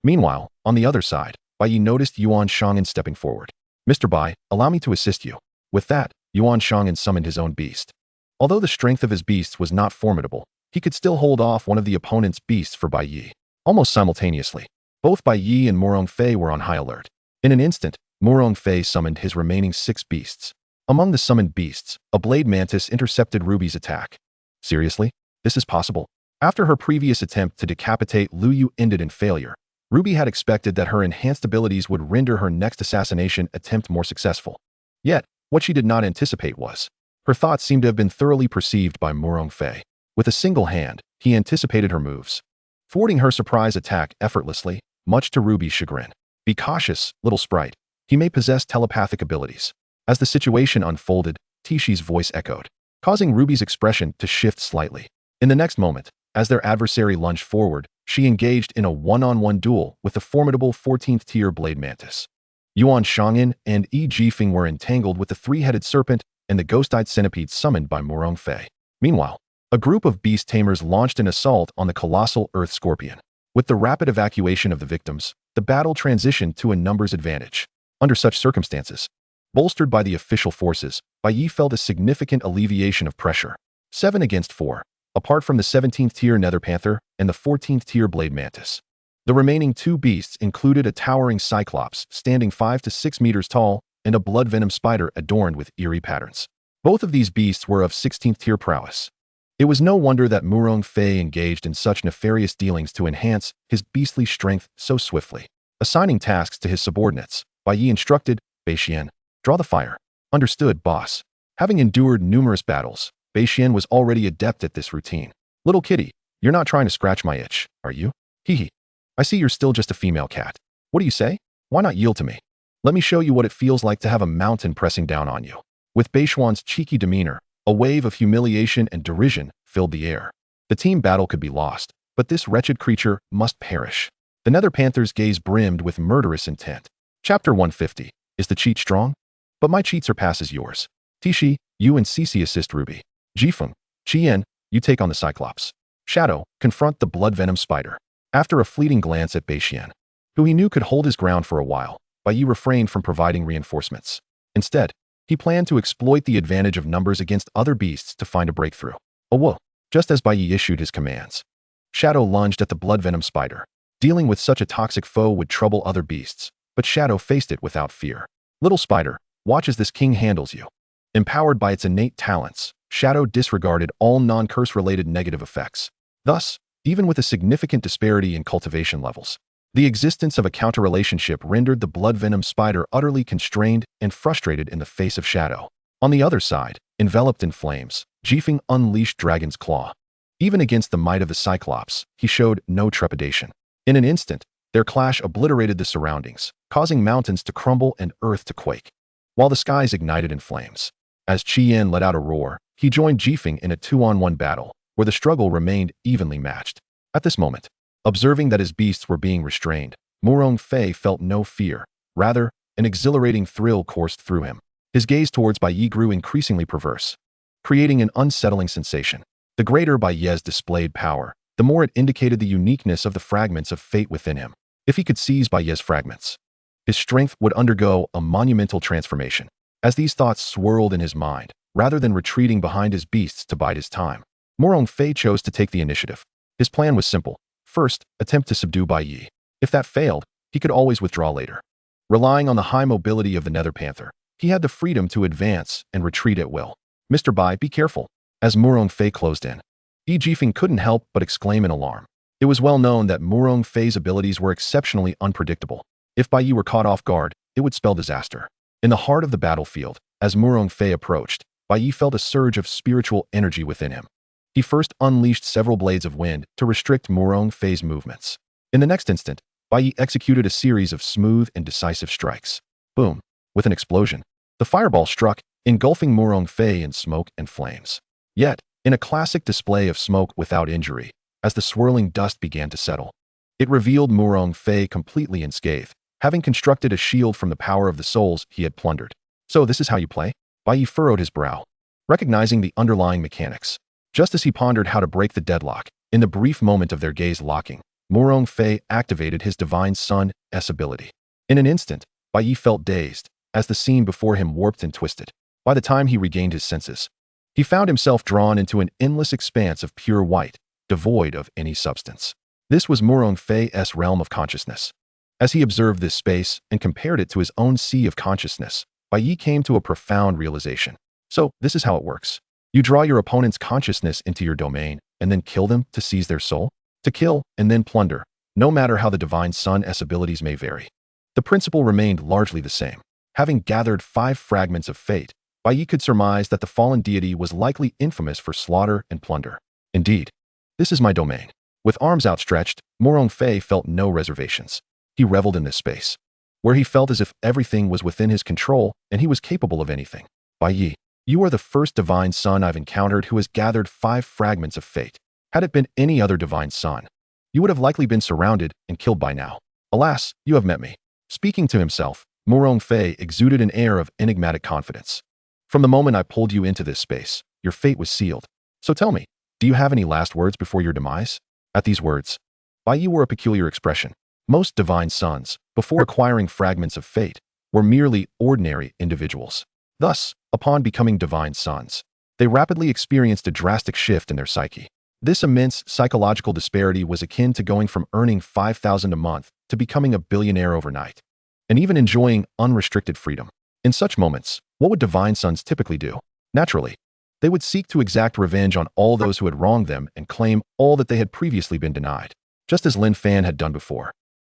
Meanwhile, on the other side, Bai Ye noticed Yuan Shang'an stepping forward. Mr. Bai, allow me to assist you. With that, Yuan Shang'an summoned his own beast. Although the strength of his beasts was not formidable, he could still hold off one of the opponent's beasts for Bai Ye. Almost simultaneously, both Bai Ye and Murong Fei were on high alert. In an instant, Murong Fei summoned his remaining 6 beasts. Among the summoned beasts, a blade mantis intercepted Ruby's attack. Seriously? This is possible? After her previous attempt to decapitate Lu Yu ended in failure, Ruby had expected that her enhanced abilities would render her next assassination attempt more successful. Yet, what she did not anticipate was, her thoughts seemed to have been thoroughly perceived by Murong Fei. With a single hand, he anticipated her moves, thwarting her surprise attack effortlessly, much to Ruby's chagrin. Be cautious, little sprite. He may possess telepathic abilities. As the situation unfolded, Tishi's voice echoed, causing Ruby's expression to shift slightly. In the next moment, as their adversary lunged forward, she engaged in a one-on-one duel with the formidable 14th-tier blade mantis. Yuan Shang'an and Yi Jifeng were entangled with the 3-headed serpent and the ghost-eyed centipede summoned by Murong Fei. Meanwhile, a group of beast tamers launched an assault on the colossal earth scorpion. With the rapid evacuation of the victims, the battle transitioned to a numbers advantage. Under such circumstances, bolstered by the official forces, Bai Ye felt a significant alleviation of pressure. 7 against 4, apart from the 17th-tier nether panther and the 14th-tier blade mantis. The remaining 2 beasts included a towering cyclops standing 5 to 6 meters tall and a blood venom spider adorned with eerie patterns. Both of these beasts were of 16th-tier prowess. It was no wonder that Murong Fei engaged in such nefarious dealings to enhance his beastly strength so swiftly. Assigning tasks to his subordinates, Bai Ye instructed, Beishian, draw the fire. Understood, boss. Having endured numerous battles, Beishian was already adept at this routine. Little kitty, you're not trying to scratch my itch, are you? Hee. I see you're still just a female cat. What do you say? Why not yield to me? Let me show you what it feels like to have a mountain pressing down on you. With Beishuan's cheeky demeanor, a wave of humiliation and derision filled the air. The team battle could be lost, but this wretched creature must perish. The Nether Panther's gaze brimmed with murderous intent. Chapter 150. Is the cheat strong? But my cheat surpasses yours. Tishi, you and Cece assist Ruby. Jifeng, Chien, you take on the Cyclops. Shadow, confront the blood venom spider. After a fleeting glance at Beishian, who he knew could hold his ground for a while, Bai Ye refrained from providing reinforcements. Instead, he planned to exploit the advantage of numbers against other beasts to find a breakthrough. Oh whoa! Just as Bai Ye issued his commands, Shadow lunged at the blood venom spider. Dealing with such a toxic foe would trouble other beasts, but Shadow faced it without fear. Little spider, watch as this king handles you. Empowered by its innate talents, Shadow disregarded all non-curse-related negative effects. Thus, even with a significant disparity in cultivation levels, the existence of a counter-relationship rendered the blood venom spider utterly constrained and frustrated in the face of Shadow. On the other side, enveloped in flames, Jifeng unleashed Dragon's Claw. Even against the might of the Cyclops, he showed no trepidation. In an instant, their clash obliterated the surroundings, causing mountains to crumble and earth to quake, while the skies ignited in flames. As Qian let out a roar, he joined Jifeng in a 2-on-1 battle, where the struggle remained evenly matched. At this moment, observing that his beasts were being restrained, Murong Fei felt no fear. Rather, an exhilarating thrill coursed through him. His gaze towards Bai Ye grew increasingly perverse, creating an unsettling sensation. The greater Bai Ye's displayed power, the more it indicated the uniqueness of the fragments of fate within him. If he could seize Bai Ye's fragments, his strength would undergo a monumental transformation. As these thoughts swirled in his mind, rather than retreating behind his beasts to bide his time, Murong Fei chose to take the initiative. His plan was simple. First, attempt to subdue Bai Ye. If that failed, he could always withdraw later. Relying on the high mobility of the Nether Panther, he had the freedom to advance and retreat at will. Mr. Bai, be careful. As Murong Fei closed in, Yi Jifeng couldn't help but exclaim in alarm. It was well known that Murong Fei's abilities were exceptionally unpredictable. If Bai Ye were caught off guard, it would spell disaster. In the heart of the battlefield, as Murong Fei approached, Bai Ye felt a surge of spiritual energy within him. He first unleashed several blades of wind to restrict Murong Fei's movements. In the next instant, Bai Ye executed a series of smooth and decisive strikes. Boom! With an explosion, the fireball struck, engulfing Murong Fei in smoke and flames. Yet, in a classic display of smoke without injury, as the swirling dust began to settle, it revealed Murong Fei completely unscathed, having constructed a shield from the power of the souls he had plundered. So this is how you play? Bai Ye furrowed his brow, recognizing the underlying mechanics. Just as he pondered how to break the deadlock, in the brief moment of their gaze locking, Murong Fei activated his Divine Sun's ability. In an instant, Bai Ye felt dazed, as the scene before him warped and twisted. By the time he regained his senses, he found himself drawn into an endless expanse of pure white, devoid of any substance. This was Murong Fei's realm of consciousness. As he observed this space and compared it to his own sea of consciousness, Bai Ye came to a profound realization. So, this is how it works. You draw your opponent's consciousness into your domain, and then kill them to seize their soul? To kill, and then plunder, no matter how the Divine Sun's abilities may vary. The principle remained largely the same. Having gathered 5 fragments of fate, Bai Ye could surmise that the fallen deity was likely infamous for slaughter and plunder. Indeed, this is my domain. With arms outstretched, Murong Fei felt no reservations. He reveled in this space, where he felt as if everything was within his control and he was capable of anything. Bai Ye, you are the first Divine Sun I've encountered who has gathered 5 fragments of fate. Had it been any other Divine Sun, you would have likely been surrounded and killed by now. Alas, you have met me. Speaking to himself, Murong Fei exuded an air of enigmatic confidence. From the moment I pulled you into this space, your fate was sealed. So tell me, do you have any last words before your demise? At these words, Bai Ye wore a peculiar expression. Most Divine Suns, before acquiring fragments of fate, were merely ordinary individuals. Thus, upon becoming Divine Suns, they rapidly experienced a drastic shift in their psyche. This immense psychological disparity was akin to going from earning $5,000 a month to becoming a billionaire overnight, and even enjoying unrestricted freedom. In such moments, what would Divine Suns typically do? Naturally, they would seek to exact revenge on all those who had wronged them and claim all that they had previously been denied, just as Lin Fan had done before.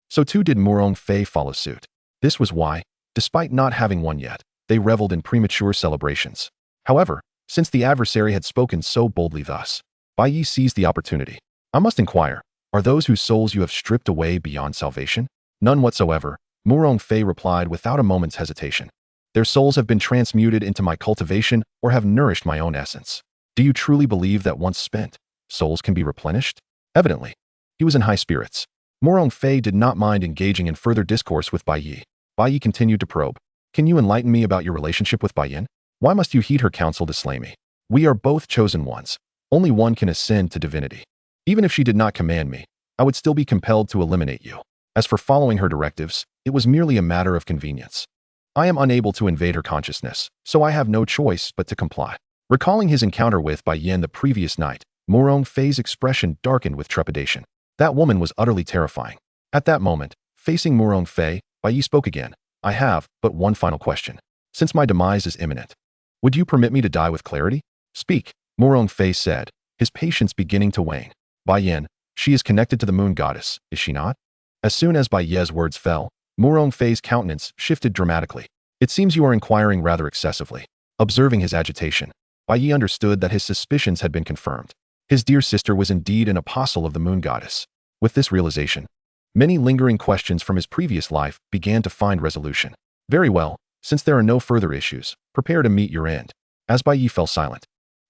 So too did Murong Fei follow suit. This was why, despite not having won yet, they reveled in premature celebrations. However, since the adversary had spoken so boldly thus, Bai Ye seized the opportunity. I must inquire, are those whose souls you have stripped away beyond salvation? None whatsoever, Murong Fei replied without a moment's hesitation. Their souls have been transmuted into my cultivation or have nourished my own essence. Do you truly believe that once spent, souls can be replenished? Evidently, he was in high spirits. Murong Fei did not mind engaging in further discourse with Bai Ye. Bai Ye continued to probe. Can you enlighten me about your relationship with Bai Yin? Why must you heed her counsel to slay me? We are both chosen ones. Only one can ascend to divinity. Even if she did not command me, I would still be compelled to eliminate you. As for following her directives, it was merely a matter of convenience. I am unable to invade her consciousness, so I have no choice but to comply. Recalling his encounter with Bai Ye the previous night, Murong Fei's expression darkened with trepidation. That woman was utterly terrifying. At that moment, facing Murong Fei, Bai Ye spoke again. I have but one final question. Since my demise is imminent, would you permit me to die with clarity? Speak, Murong Fei said, his patience beginning to wane. Bai Ye, she is connected to the moon goddess, is she not? As soon as Bai Ye's words fell, Murong Fei's countenance shifted dramatically. It seems you are inquiring rather excessively. Observing his agitation, Bai Ye understood that his suspicions had been confirmed. His dear sister was indeed an apostle of the moon goddess. With this realization, many lingering questions from his previous life began to find resolution. Very well, since there are no further issues, prepare to meet your end. As Bai Ye fell silent,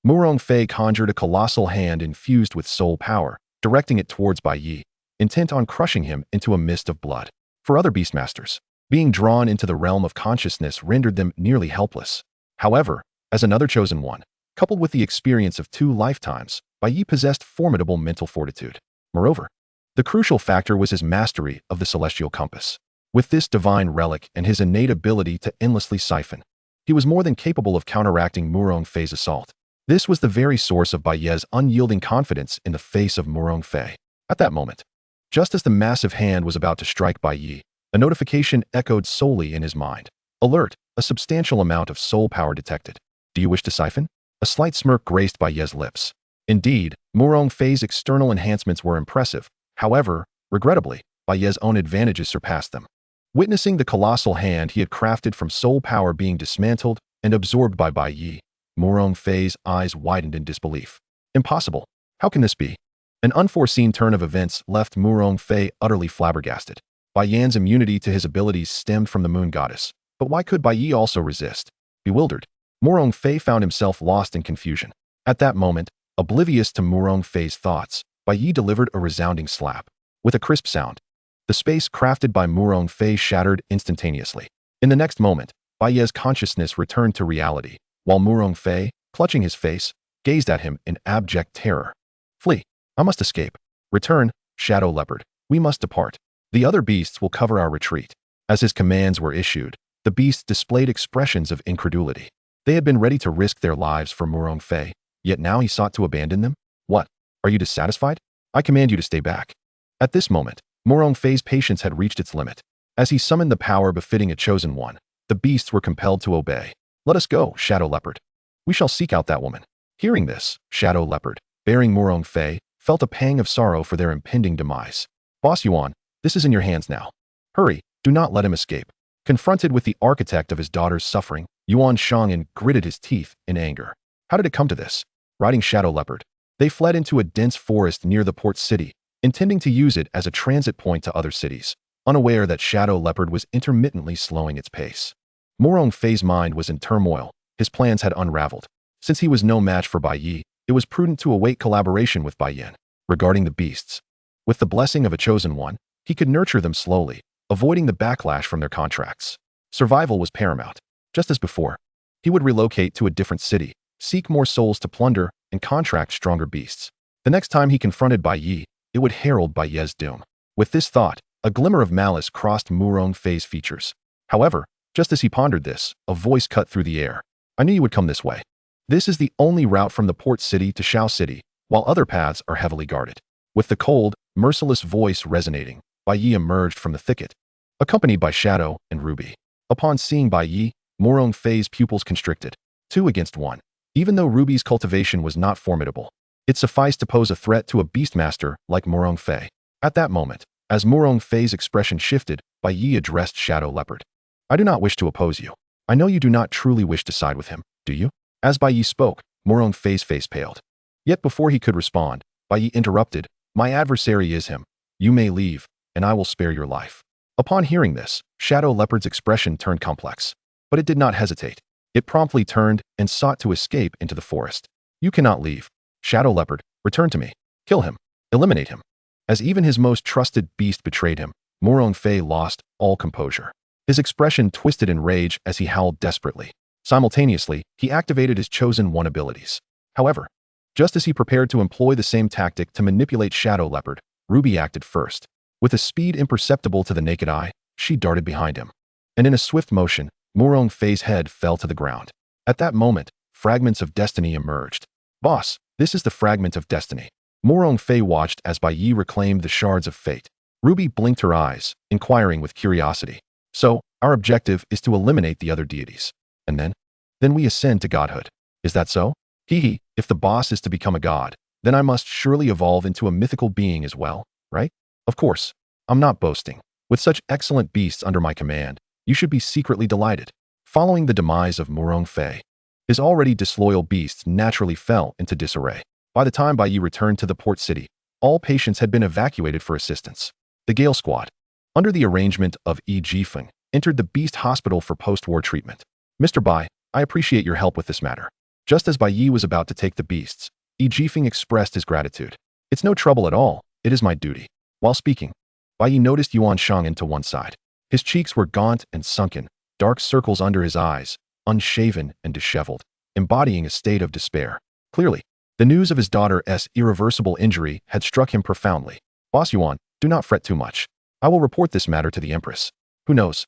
Murong Fei conjured a colossal hand infused with soul power, directing it towards Bai Ye, intent on crushing him into a mist of blood. For other beastmasters, being drawn into the realm of consciousness rendered them nearly helpless. However, as another chosen one, coupled with the experience of 2 lifetimes, Bai Ye possessed formidable mental fortitude. Moreover, the crucial factor was his mastery of the celestial compass. With this divine relic and his innate ability to endlessly siphon, he was more than capable of counteracting Murong Fei's assault. This was the very source of Bai Ye's unyielding confidence in the face of Murong Fei. At that moment, just as the massive hand was about to strike Bai Ye, a notification echoed solely in his mind. Alert, a substantial amount of soul power detected. Do you wish to siphon? A slight smirk graced Bai Ye's lips. Indeed, Murong Fei's external enhancements were impressive. However, regrettably, Bai Ye's own advantages surpassed them. Witnessing the colossal hand he had crafted from soul power being dismantled and absorbed by Bai Ye, Murong Fei's eyes widened in disbelief. Impossible. How can this be? An unforeseen turn of events left Murong Fei utterly flabbergasted. Bai Yan's immunity to his abilities stemmed from the moon goddess, but why could Bai Ye also resist? Bewildered, Murong Fei found himself lost in confusion. At that moment, oblivious to Murong Fei's thoughts, Bai Ye delivered a resounding slap. With a crisp sound, the space crafted by Murong Fei shattered instantaneously. In the next moment, Bai Ye's consciousness returned to reality, while Murong Fei, clutching his face, gazed at him in abject terror. Flee. I must escape. Return, Shadow Leopard. We must depart. The other beasts will cover our retreat. As his commands were issued, the beasts displayed expressions of incredulity. They had been ready to risk their lives for Murong Fei, yet now he sought to abandon them? What? Are you dissatisfied? I command you to stay back. At this moment, Murong Fei's patience had reached its limit. As he summoned the power befitting a chosen one, the beasts were compelled to obey. Let us go, Shadow Leopard. We shall seek out that woman. Hearing this, Shadow Leopard, bearing Murong Fei, felt a pang of sorrow for their impending demise. Boss Yuan, this is in your hands now. Hurry, do not let him escape. Confronted with the architect of his daughter's suffering, Yuan Shangyan gritted his teeth in anger. How did it come to this? Riding Shadow Leopard, they fled into a dense forest near the port city, intending to use it as a transit point to other cities, unaware that Shadow Leopard was intermittently slowing its pace. Murong Fei's mind was in turmoil. His plans had unraveled. Since he was no match for Bai Ye, it was prudent to await collaboration with Bai Ye. Regarding the beasts, with the blessing of a chosen one, he could nurture them slowly, avoiding the backlash from their contracts. Survival was paramount. Just as before, he would relocate to a different city, seek more souls to plunder, and contract stronger beasts. The next time he confronted Bai Ye, it would herald Bai Ye's doom. With this thought, a glimmer of malice crossed Murong Fei's features. However, just as he pondered this, a voice cut through the air. I knew you would come this way. This is the only route from the port city to Shao City, while other paths are heavily guarded. With the cold, merciless voice resonating, Bai Ye emerged from the thicket, accompanied by Shadow and Ruby. Upon seeing Bai Ye, Murong Fei's pupils constricted. 2 against 1. Even though Ruby's cultivation was not formidable, it sufficed to pose a threat to a beastmaster like Murong Fei. At that moment, as Murong Fei's expression shifted, Bai Ye addressed Shadow Leopard. I do not wish to oppose you. I know you do not truly wish to side with him, do you? As Bai Ye spoke, Murong Fei's face paled. Yet before he could respond, Bai Ye interrupted. My adversary is him. You may leave, and I will spare your life. Upon hearing this, Shadow Leopard's expression turned complex. But it did not hesitate. It promptly turned and sought to escape into the forest. You cannot leave. Shadow Leopard, return to me. Kill him. Eliminate him. As even his most trusted beast betrayed him, Murong Fei lost all composure. His expression twisted in rage as he howled desperately. Simultaneously, he activated his chosen one abilities. However, just as he prepared to employ the same tactic to manipulate Shadow Leopard, Ruby acted first. With a speed imperceptible to the naked eye, she darted behind him. And in a swift motion, Murong Fei's head fell to the ground. At that moment, fragments of destiny emerged. Boss, this is the fragment of destiny. Murong Fei watched as Bai Ye reclaimed the shards of fate. Ruby blinked her eyes, inquiring with curiosity. So, our objective is to eliminate the other deities. And then? Then we ascend to godhood. Is that so? Hee, if the boss is to become a god, then I must surely evolve into a mythical being as well, right? Of course. I'm not boasting. With such excellent beasts under my command, you should be secretly delighted. Following the demise of Murong Fei, his already disloyal beasts naturally fell into disarray. By the time Bai Ye returned to the port city, all patients had been evacuated for assistance. The Gale Squad, under the arrangement of Yi Jifeng, entered the Beast Hospital for post-war treatment. Mr. Bai, I appreciate your help with this matter. Just as Bai Ye was about to take the beasts, Yi Jifeng expressed his gratitude. It's no trouble at all, it is my duty. While speaking, Bai Ye noticed Yuan Shang'an to one side. His cheeks were gaunt and sunken, dark circles under his eyes, unshaven and disheveled, embodying a state of despair. Clearly, the news of his daughter's irreversible injury had struck him profoundly. Boss Yuan, do not fret too much. I will report this matter to the Empress. Who knows?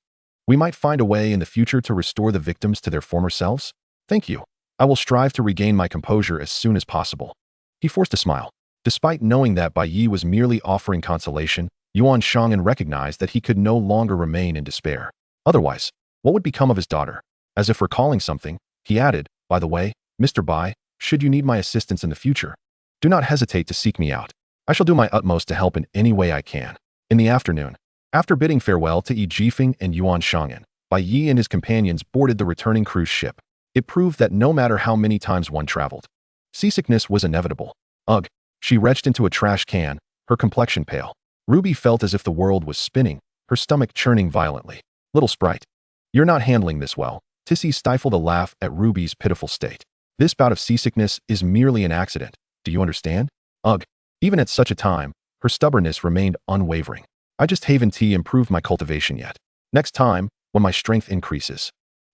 We might find a way in the future to restore the victims to their former selves? Thank you. I will strive to regain my composure as soon as possible. He forced a smile. Despite knowing that Bai Ye was merely offering consolation, Yuan Shang'an recognized that he could no longer remain in despair. Otherwise, what would become of his daughter? As if recalling something, he added, by the way, Mr. Bai, should you need my assistance in the future, do not hesitate to seek me out. I shall do my utmost to help in any way I can. In the afternoon, after bidding farewell to Yi Jifeng and Yuan Shang'an, Bai Ye and his companions boarded the returning cruise ship. It proved that no matter how many times one traveled, seasickness was inevitable. Ugh, she retched into a trash can, her complexion pale. Ruby felt as if the world was spinning, her stomach churning violently. Little sprite, you're not handling this well. Tissy stifled a laugh at Ruby's pitiful state. This bout of seasickness is merely an accident. Do you understand? Ugh, even at such a time, her stubbornness remained unwavering. I just haven't improved my cultivation yet. Next time, when my strength increases,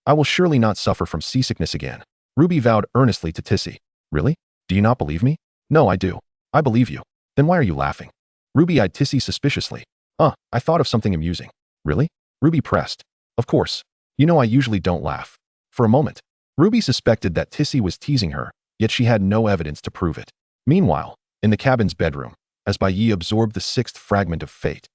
I will surely not suffer from seasickness again. Ruby vowed earnestly to Tissy. Really? Do you not believe me? No, I do. I believe you. Then why are you laughing? Ruby eyed Tissy suspiciously. I thought of something amusing. Really? Ruby pressed. Of course. You know I usually don't laugh. For a moment, Ruby suspected that Tissy was teasing her, yet she had no evidence to prove it. Meanwhile, in the cabin's bedroom, as Bai Ye absorbed the sixth fragment of fate,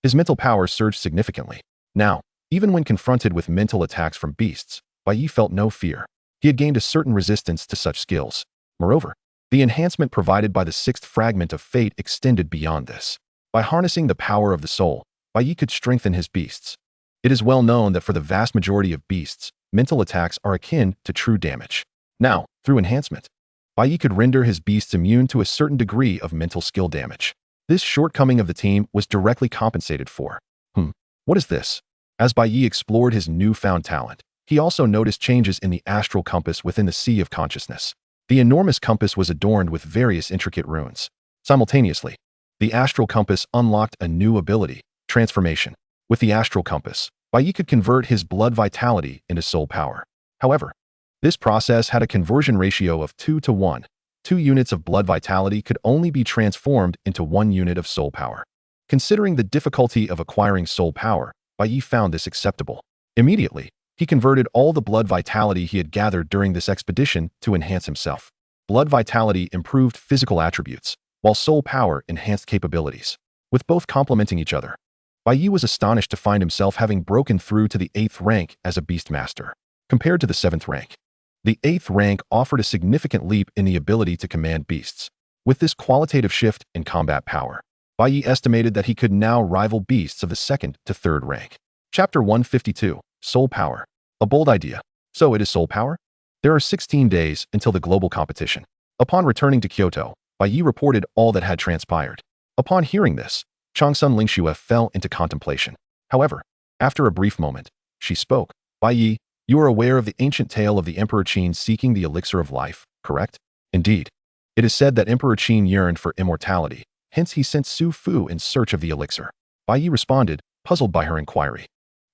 his mental power surged significantly. Now, even when confronted with mental attacks from beasts, Bai Ye felt no fear. He had gained a certain resistance to such skills. Moreover, the enhancement provided by the sixth fragment of fate extended beyond this. By harnessing the power of the soul, Bai Ye could strengthen his beasts. It is well known that for the vast majority of beasts, mental attacks are akin to true damage. Now, through enhancement, Bai Ye could render his beasts immune to a certain degree of mental skill damage. This shortcoming of the team was directly compensated for. What is this? As Bai Ye explored his newfound talent, he also noticed changes in the astral compass within the sea of consciousness. The enormous compass was adorned with various intricate runes. Simultaneously, the astral compass unlocked a new ability, transformation. With the astral compass, Bai Ye could convert his blood vitality into soul power. However, this process had a conversion ratio of 2 to 1. 2 units of blood vitality could only be transformed into 1 unit of soul power. Considering the difficulty of acquiring soul power, Bai Ye found this acceptable. Immediately, he converted all the blood vitality he had gathered during this expedition to enhance himself. Blood vitality improved physical attributes, while soul power enhanced capabilities, with both complementing each other. Bai Ye was astonished to find himself having broken through to the 8th rank as a beast master, compared to the 7th rank. The 8th rank offered a significant leap in the ability to command beasts. With this qualitative shift in combat power, Bai Ye estimated that he could now rival beasts of the 2nd to 3rd rank. Chapter 152, Soul Power. A bold idea. So it is soul power? There are 16 days until the global competition. Upon returning to Kyoto, Bai Ye reported all that had transpired. Upon hearing this, Changsun Lingxue fell into contemplation. However, after a brief moment, she spoke. Bai Ye, you are aware of the ancient tale of the Emperor Qin seeking the elixir of life, correct? Indeed. It is said that Emperor Qin yearned for immortality, hence he sent Su Fu in search of the elixir. Bai Ye responded, puzzled by her inquiry.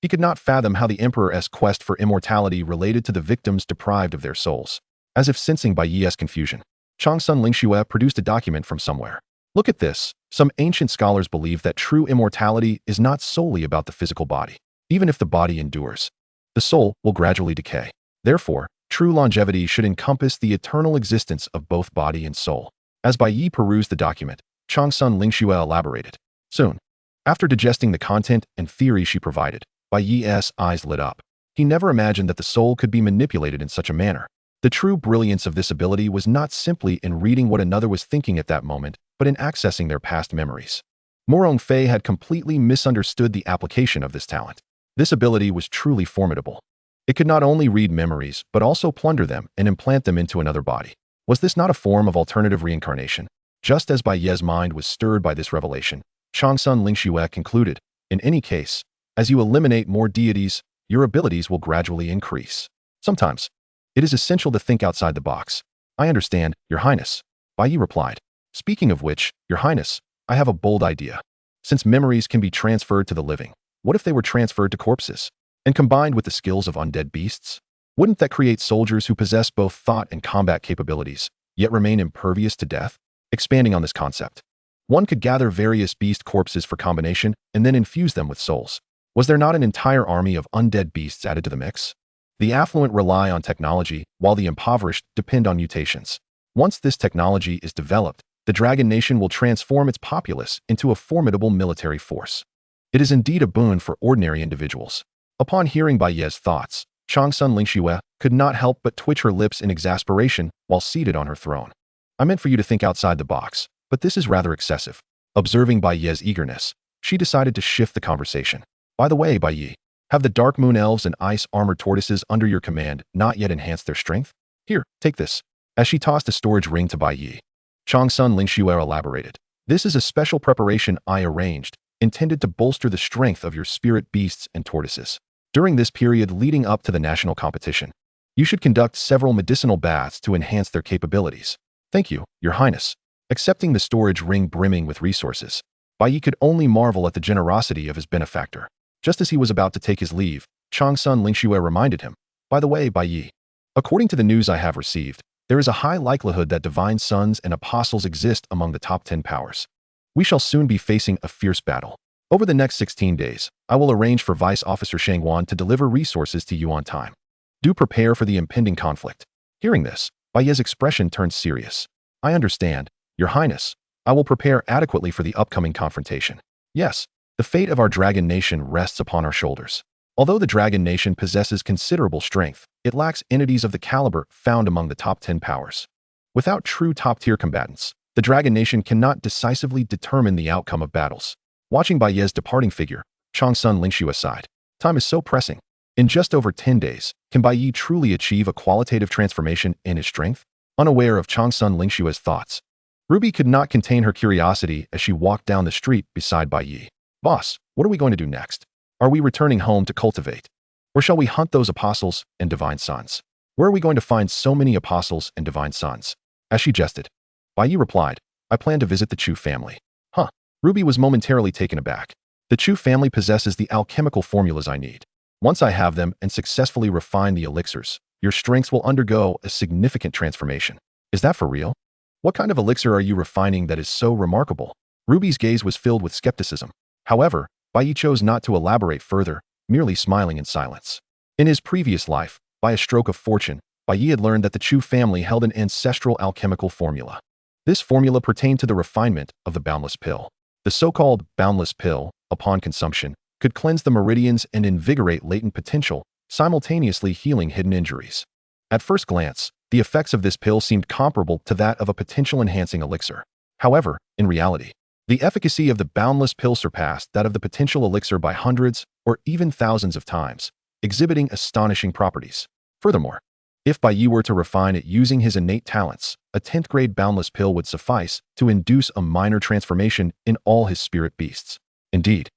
He could not fathom how the Emperor's quest for immortality related to the victims deprived of their souls. As if sensing Bai Ye's confusion, Changsun Lingxue produced a document from somewhere. Look at this, Some ancient scholars believe that true immortality is not solely about the physical body. Even if the body endures, the soul will gradually decay. Therefore, true longevity should encompass the eternal existence of both body and soul. As Bai Ye perused the document, Changsun Lingxue elaborated. Soon, after digesting the content and theory she provided, Bai Ye's eyes lit up. He never imagined that the soul could be manipulated in such a manner. The true brilliance of this ability was not simply in reading what another was thinking at that moment, but in accessing their past memories. Morong Fei had completely misunderstood the application of this talent. This ability was truly formidable. It could not only read memories, but also plunder them and implant them into another body. Was this not a form of alternative reincarnation? Just as Bai Ye's mind was stirred by this revelation, Changsun Lingxue concluded, in any case, as you eliminate more deities, your abilities will gradually increase. Sometimes, it is essential to think outside the box. I understand, Your Highness, Bai Ye replied. Speaking of which, Your Highness, I have a bold idea. Since memories can be transferred to the living, what if they were transferred to corpses and combined with the skills of undead beasts? Wouldn't that create soldiers who possess both thought and combat capabilities, yet remain impervious to death? Expanding on this concept, one could gather various beast corpses for combination and then infuse them with souls. Was there not an entire army of undead beasts added to the mix? The affluent rely on technology, while the impoverished depend on mutations. Once this technology is developed, the Dragon Nation will transform its populace into a formidable military force. It is indeed a boon for ordinary individuals. Upon hearing Bai Ye's thoughts, Changsun Lingxue could not help but twitch her lips in exasperation while seated on her throne. I meant for you to think outside the box, but this is rather excessive. Observing Bai Ye's eagerness, she decided to shift the conversation. By the way, Bai Ye, have the Dark Moon Elves and Ice Armored Tortoises under your command not yet enhanced their strength? Here, take this. As she tossed a storage ring to Bai Ye, Changsun Lingxue elaborated. This is a special preparation I arranged, intended to bolster the strength of your spirit beasts and tortoises. During this period leading up to the national competition, you should conduct several medicinal baths to enhance their capabilities. Thank you, Your Highness. Accepting the storage ring brimming with resources, Bai Ye could only marvel at the generosity of his benefactor. Just as he was about to take his leave, Changsun Lingxue reminded him, by the way, Bai Ye, according to the news I have received, there is a high likelihood that divine sons and apostles exist among the top 10 powers. We shall soon be facing a fierce battle. Over the next 16 days, I will arrange for Vice Officer Shang Wan to deliver resources to you on time. Do prepare for the impending conflict. Hearing this, Bai Ye's expression turned serious. I understand, Your Highness. I will prepare adequately for the upcoming confrontation. Yes, the fate of our Dragon Nation rests upon our shoulders. Although the Dragon Nation possesses considerable strength, it lacks entities of the caliber found among the top 10 powers. Without true top-tier combatants, the Dragon Nation cannot decisively determine the outcome of battles. Watching Bai Ye's departing figure, Changsun Lingxue sighed. Time is so pressing. In just over 10 days, can Bai Ye truly achieve a qualitative transformation in his strength? Unaware of Changsun Lingxue's thoughts, Ruby could not contain her curiosity as she walked down the street beside Bai Ye. Boss, what are we going to do next? Are we returning home to cultivate? Or shall we hunt those apostles and divine sons? Where are we going to find so many apostles and divine sons? As she jested, Bai Ye replied, I plan to visit the Chu family. Huh. Ruby was momentarily taken aback. The Chu family possesses the alchemical formulas I need. Once I have them and successfully refine the elixirs, your strengths will undergo a significant transformation. Is that for real? What kind of elixir are you refining that is so remarkable? Ruby's gaze was filled with skepticism. However, Bai Ye chose not to elaborate further, merely smiling in silence. In his previous life, by a stroke of fortune, Bai Ye had learned that the Chu family held an ancestral alchemical formula. This formula pertained to the refinement of the boundless pill. The so-called boundless pill, upon consumption, could cleanse the meridians and invigorate latent potential, simultaneously healing hidden injuries. At first glance, the effects of this pill seemed comparable to that of a potential-enhancing elixir. However, in reality, the efficacy of the boundless pill surpassed that of the potential elixir by hundreds or even thousands of times, exhibiting astonishing properties. Furthermore, if Bai Ye were to refine it using his innate talents, a 10th-grade boundless pill would suffice to induce a minor transformation in all his spirit beasts. Indeed,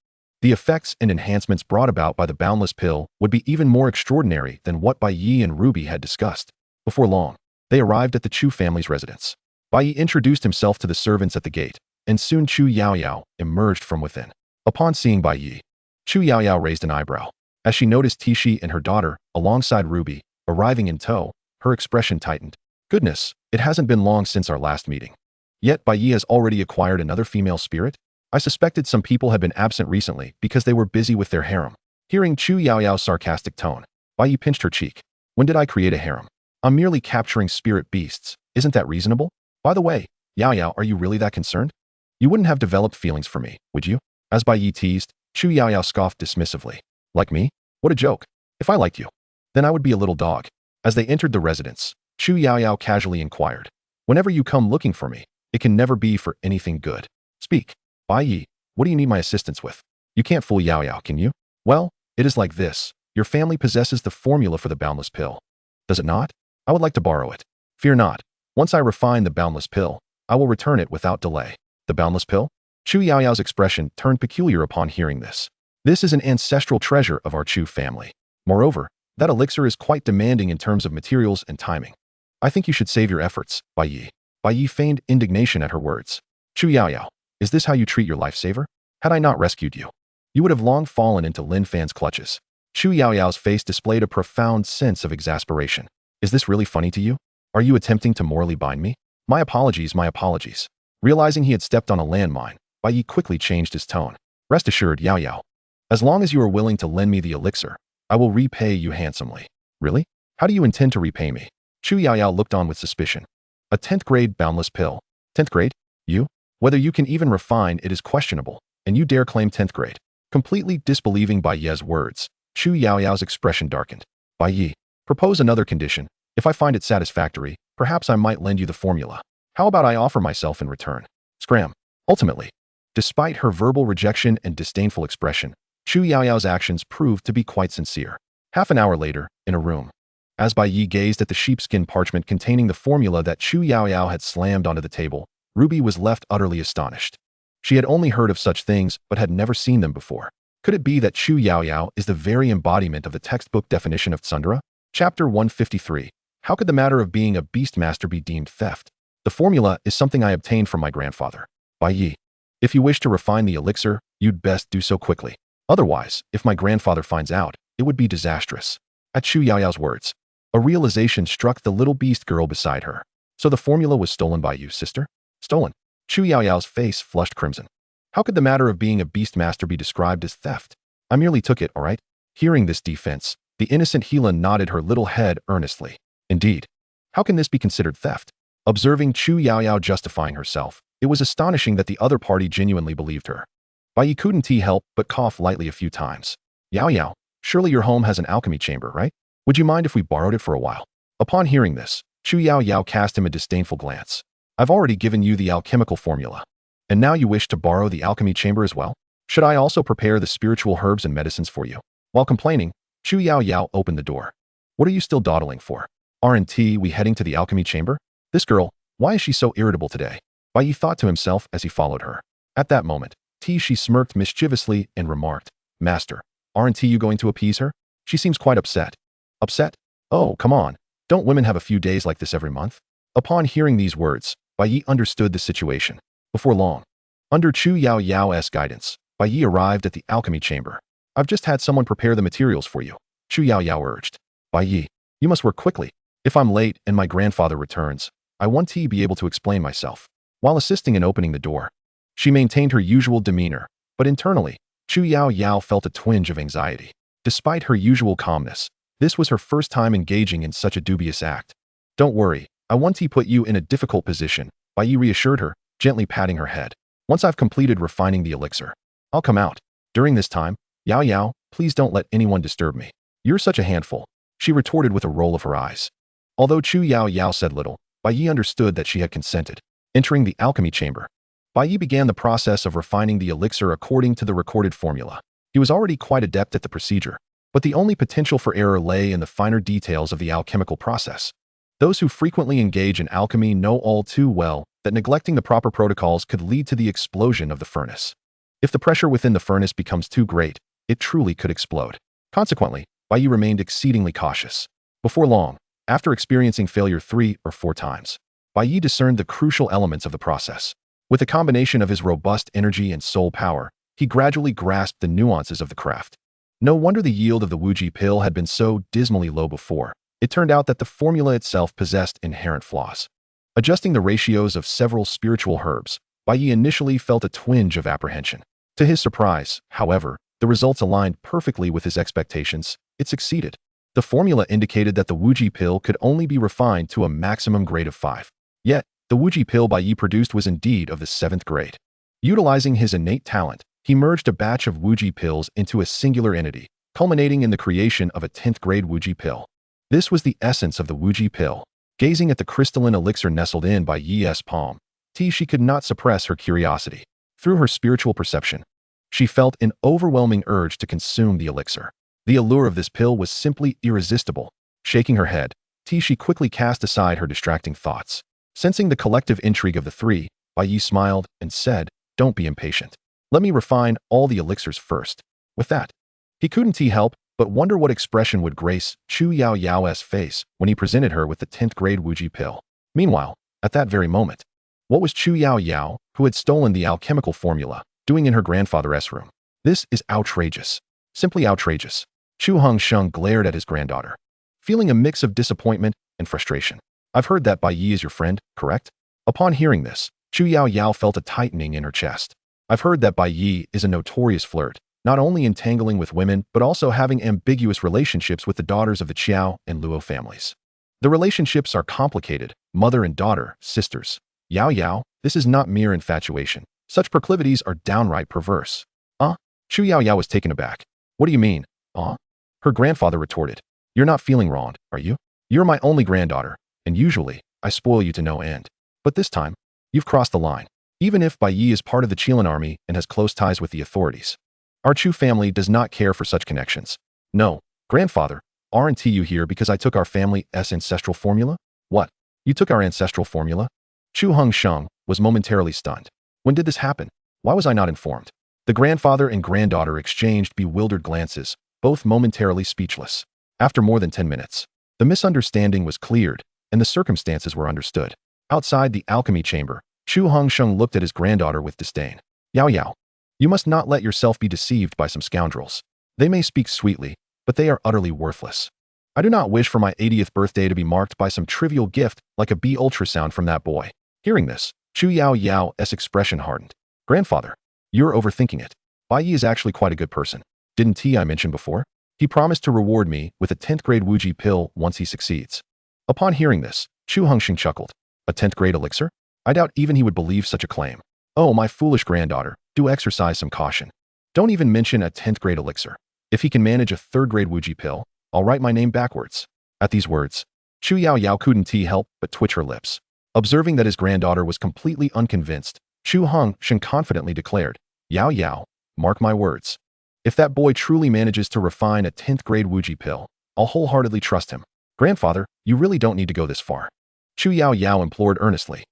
the effects and enhancements brought about by the boundless pill would be even more extraordinary than what Bai Ye and Ruby had discussed. Before long, they arrived at the Chu family's residence. Bai Ye introduced himself to the servants at the gate, and soon Chu Yaoyao emerged from within. Upon seeing Bai Ye, Chu Yaoyao raised an eyebrow. As she noticed Tishi and her daughter, alongside Ruby, arriving in tow, her expression tightened. Goodness, it hasn't been long since our last meeting. Yet Bai Ye has already acquired another female spirit? I suspected some people had been absent recently because they were busy with their harem. Hearing Chu Yaoyao's sarcastic tone, Bai Ye pinched her cheek. When did I create a harem? I'm merely capturing spirit beasts. Isn't that reasonable? By the way, Yao Yao, are you really that concerned? You wouldn't have developed feelings for me, would you? As Bai Ye teased, Chu Yaoyao scoffed dismissively. Like me? What a joke. If I liked you, then I would be a little dog. As they entered the residence, Chu Yaoyao casually inquired. Whenever you come looking for me, it can never be for anything good. Speak. Bai Ye, what do you need my assistance with? You can't fool Yao Yao, can you? Well, it is like this. Your family possesses the formula for the boundless pill. Does it not? I would like to borrow it. Fear not. Once I refine the boundless pill, I will return it without delay. The boundless pill? Chu Yaoyao's expression turned peculiar upon hearing this. This is an ancestral treasure of our Chu family. Moreover, that elixir is quite demanding in terms of materials and timing. I think you should save your efforts, Bai Ye. Bai Ye feigned indignation at her words. Chu Yaoyao, is this how you treat your lifesaver? Had I not rescued you, you would have long fallen into Lin Fan's clutches. Chu Yaoyao's face displayed a profound sense of exasperation. Is this really funny to you? Are you attempting to morally bind me? My apologies, my apologies. Realizing he had stepped on a landmine, Bai Ye quickly changed his tone. Rest assured, Yao Yao. As long as you are willing to lend me the elixir, I will repay you handsomely. Really? How do you intend to repay me? Chu Yaoyao looked on with suspicion. A 10th grade boundless pill. 10th grade? You? Whether you can even refine it is questionable, and you dare claim 10th grade. Completely disbelieving Bai Ye's words, Chu Yaoyao's expression darkened. Bai Ye, propose another condition. If I find it satisfactory, perhaps I might lend you the formula. How about I offer myself in return? Scram. Ultimately, despite her verbal rejection and disdainful expression, Chu Yaoyao's actions proved to be quite sincere. Half an hour later, in a room, as Bai Ye gazed at the sheepskin parchment containing the formula that Chu Yaoyao had slammed onto the table, Ruby was left utterly astonished. She had only heard of such things but had never seen them before. Could it be that Chu Yaoyao is the very embodiment of the textbook definition of tsundere? Chapter 153. How could the matter of being a beastmaster be deemed theft? The formula is something I obtained from my grandfather. Bai Ye, if you wish to refine the elixir, you'd best do so quickly. Otherwise, if my grandfather finds out, it would be disastrous. At Chu Yaoyao's words, a realization struck the little beast girl beside her. So the formula was stolen by you, sister? Stolen. Chu Yaoyao's face flushed crimson. How could the matter of being a beastmaster be described as theft? I merely took it, all right? Hearing this defense, the innocent Hela nodded her little head earnestly. Indeed. How can this be considered theft? Observing Chu Yaoyao justifying herself, it was astonishing that the other party genuinely believed her. Bai Ye couldn't help but cough lightly a few times. Yao Yao, surely your home has an alchemy chamber, right? Would you mind if we borrowed it for a while? Upon hearing this, Chu Yaoyao cast him a disdainful glance. I've already given you the alchemical formula. And now you wish to borrow the alchemy chamber as well? Should I also prepare the spiritual herbs and medicines for you? While complaining, Chu Yaoyao opened the door. What are you still dawdling for? Aren't we heading to the alchemy chamber? This girl, why is she so irritable today? Bai Ye thought to himself as he followed her. At that moment, she smirked mischievously and remarked, Master, aren't you going to appease her? She seems quite upset. Upset? Oh, come on. Don't women have a few days like this every month? Upon hearing these words, Bai Ye understood the situation. Before long, under Chu Yaoyao's guidance, Bai Ye arrived at the alchemy chamber. I've just had someone prepare the materials for you, Chu Yaoyao urged. Bai Ye, you must work quickly. If I'm late and my grandfather returns, I want to be able to explain myself. While assisting in opening the door, she maintained her usual demeanor, but internally, Chu Yaoyao felt a twinge of anxiety. Despite her usual calmness, this was her first time engaging in such a dubious act. Don't worry, I want to put you in a difficult position, Bai Ye reassured her, gently patting her head. Once I've completed refining the elixir, I'll come out. During this time, Yao Yao, please don't let anyone disturb me. You're such a handful, she retorted with a roll of her eyes. Although Chu Yaoyao said little, Bai Ye understood that she had consented. Entering the alchemy chamber, Bai Ye began the process of refining the elixir according to the recorded formula. He was already quite adept at the procedure, but the only potential for error lay in the finer details of the alchemical process. Those who frequently engage in alchemy know all too well that neglecting the proper protocols could lead to the explosion of the furnace. If the pressure within the furnace becomes too great, it truly could explode. Consequently, Bai Ye remained exceedingly cautious. Before long, after experiencing failure 3 or 4 times, Bai Ye discerned the crucial elements of the process. With a combination of his robust energy and soul power, he gradually grasped the nuances of the craft. No wonder the yield of the Wuji pill had been so dismally low before. It turned out that the formula itself possessed inherent flaws. Adjusting the ratios of several spiritual herbs, Bai Ye initially felt a twinge of apprehension. To his surprise, however, the results aligned perfectly with his expectations. It succeeded. The formula indicated that the Wuji pill could only be refined to a maximum grade of 5. Yet, the Wuji pill Bai Ye produced was indeed of the 7th grade. Utilizing his innate talent, he merged a batch of Wuji pills into a singular entity, culminating in the creation of a 10th grade Wuji pill. This was the essence of the Wuji pill. Gazing at the crystalline elixir nestled in Bai Ye's palm, she could not suppress her curiosity. Through her spiritual perception, she felt an overwhelming urge to consume the elixir. The allure of this pill was simply irresistible. Shaking her head, she quickly cast aside her distracting thoughts. Sensing the collective intrigue of the three, Bai Ye smiled and said, "Don't be impatient. Let me refine all the elixirs first." With that, he couldn't help but wonder what expression would grace Chu Yao Yao's face when he presented her with the 10th grade Wuji pill. Meanwhile, at that very moment, what was Chu Yao Yao, who had stolen the alchemical formula, doing in her grandfather's room? This is outrageous. Simply outrageous. Chu Hongsheng glared at his granddaughter, feeling a mix of disappointment and frustration. "I've heard that Bai Ye is your friend, correct?" Upon hearing this, Chu Yao Yao felt a tightening in her chest. "I've heard that Bai Ye is a notorious flirt, not only entangling with women but also having ambiguous relationships with the daughters of the Qiao and Luo families. The relationships are complicated, mother and daughter, sisters. Yao Yao, this is not mere infatuation. Such proclivities are downright perverse." Chu Yao Yao was taken aback. "What do you mean, Her grandfather retorted. "You're not feeling wronged, are you? You're my only granddaughter, and usually, I spoil you to no end. But this time, you've crossed the line. Even if Bai Ye is part of the Qilan army and has close ties with the authorities, our Chu family does not care for such connections. No, grandfather, aren't you here because I took our family's ancestral formula?" "What? You took our ancestral formula?" Chu Hongsheng was momentarily stunned. "When did this happen? Why was I not informed?" The grandfather and granddaughter exchanged bewildered glances, both momentarily speechless. After more than 10 minutes, the misunderstanding was cleared, and the circumstances were understood. Outside the alchemy chamber, Chu Hongsheng looked at his granddaughter with disdain. "Yao Yao, you must not let yourself be deceived by some scoundrels. They may speak sweetly, but they are utterly worthless. I do not wish for my 80th birthday to be marked by some trivial gift like a bee ultrasound from that boy." Hearing this, Chu Yao Yao's expression hardened. "Grandfather, you're overthinking it. Bai Ye is actually quite a good person. Didn't I mention before? He promised to reward me with a 10th grade Wuji pill once he succeeds." Upon hearing this, Chu Hongxing chuckled. "A 10th grade elixir? I doubt even he would believe such a claim. Oh, my foolish granddaughter, do exercise some caution. Don't even mention a 10th grade elixir. If he can manage a 3rd grade Wuji pill, I'll write my name backwards." At these words, Chu Yao Yao couldn't help but twitch her lips. Observing that his granddaughter was completely unconvinced, Chu Hongxing confidently declared, "Yao Yao, mark my words. If that boy truly manages to refine a 10th grade Wuji pill, I'll wholeheartedly trust him." "Grandfather, you really don't need to go this far," Chu Yao Yao implored earnestly.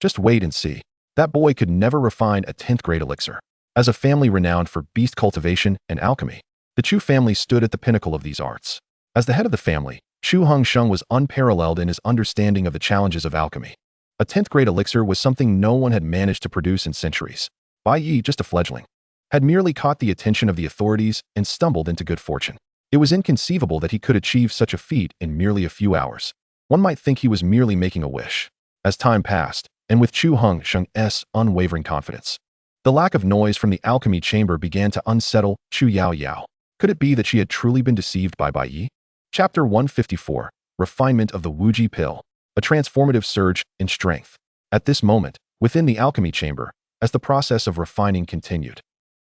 Just wait and see. That boy could never refine a 10th grade elixir." As a family renowned for beast cultivation and alchemy, the Chu family stood at the pinnacle of these arts. As the head of the family, Chu Hongsheng was unparalleled in his understanding of the challenges of alchemy. A 10th grade elixir was something no one had managed to produce in centuries. Bai Ye, just a fledgling, had merely caught the attention of the authorities and stumbled into good fortune. It was inconceivable that he could achieve such a feat in merely a few hours. One might think he was merely making a wish. As time passed, and with Chu Hongsheng's unwavering confidence, the lack of noise from the alchemy chamber began to unsettle Chu Yao Yao. Could it be that she had truly been deceived by Bai Ye? Chapter 154, Refinement of the Wuji Pill, a transformative surge in strength. At this moment, within the alchemy chamber, as the process of refining continued,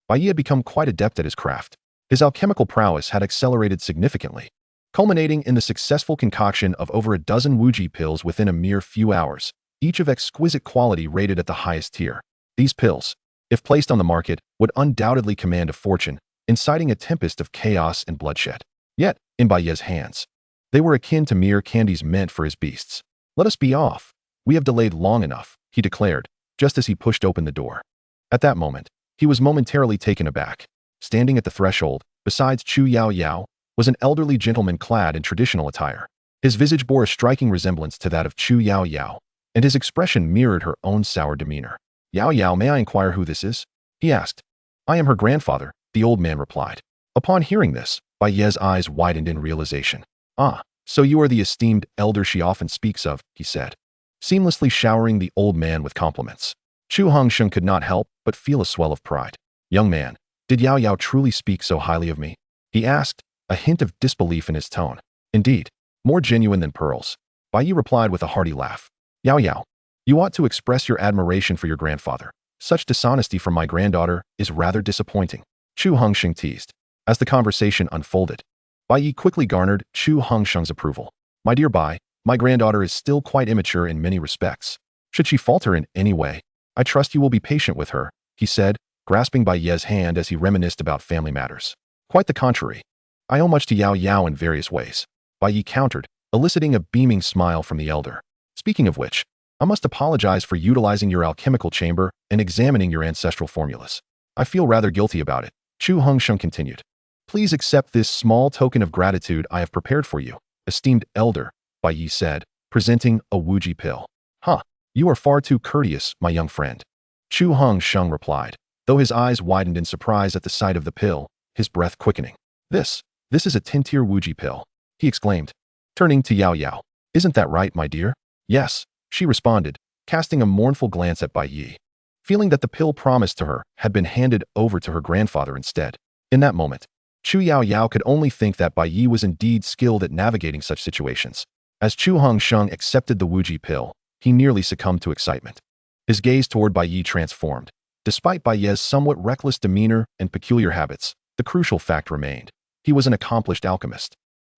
Bai Ye had become quite adept at his craft. His alchemical prowess had accelerated significantly, culminating in the successful concoction of over a dozen Wuji pills within a mere few hours, each of exquisite quality rated at the highest tier. These pills, if placed on the market, would undoubtedly command a fortune, inciting a tempest of chaos and bloodshed. Yet, in Bai Ye's hands, they were akin to mere candies meant for his beasts. "Let us be off. We have delayed long enough," he declared, just as he pushed open the door. At that moment, he was momentarily taken aback. Standing at the threshold, besides Chu Yao Yao, was an elderly gentleman clad in traditional attire. His visage bore a striking resemblance to that of Chu Yao Yao, and his expression mirrored her own sour demeanor. "Yao Yao, may I inquire who this is?" he asked. "I am her grandfather," the old man replied. Upon hearing this, Bai Ye's eyes widened in realization. "Ah, so you are the esteemed elder she often speaks of," he said. seamlessly showering the old man with compliments. Chu Hongsheng could not help but feel a swell of pride. "Young man, did Yao Yao truly speak so highly of me?" he asked, a hint of disbelief in his tone. "Indeed, more genuine than pearls," Bai Ye replied with a hearty laugh. "Yao Yao, you ought to express your admiration for your grandfather. Such dishonesty from my granddaughter is rather disappointing," Chu Hongsheng teased. As the conversation unfolded, Bai Ye quickly garnered Chu Hongsheng's approval. "My dear Bai, my granddaughter is still quite immature in many respects. Should she falter in any way, I trust you will be patient with her," he said, grasping Bai Ye's hand as he reminisced about family matters. "Quite the contrary. I owe much to Yao Yao in various ways," Bai Ye countered, eliciting a beaming smile from the elder. "Speaking of which, I must apologize for utilizing your alchemical chamber and examining your ancestral formulas. I feel rather guilty about it," Chu Hongsheng continued. "Please accept this small token of gratitude I have prepared for you, esteemed elder," Bai Ye said, presenting a Wuji pill. "Huh, you are far too courteous, my young friend," Chu Hongsheng replied, though his eyes widened in surprise at the sight of the pill, his breath quickening. This is a Tintier Wuji pill," he exclaimed, turning to Yao Yao. "Isn't that right, my dear?" "Yes," she responded, casting a mournful glance at Bai Ye, feeling that the pill promised to her had been handed over to her grandfather instead. In that moment, Chu Yao Yao could only think that Bai Ye was indeed skilled at navigating such situations. As Chu Hongsheng accepted the Wuji pill, he nearly succumbed to excitement. His gaze toward Bai Ye transformed. Despite Bai Ye's somewhat reckless demeanor and peculiar habits, the crucial fact remained. He was an accomplished alchemist.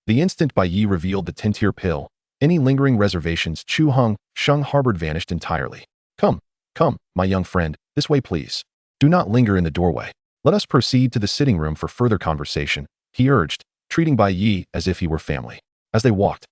The instant Bai Ye revealed the Tintier pill, any lingering reservations Chu Hongsheng harbored vanished entirely. Come, my young friend, this way please. Do not linger in the doorway. Let us proceed to the sitting room for further conversation," he urged, treating Bai Ye as if he were family. As they walked,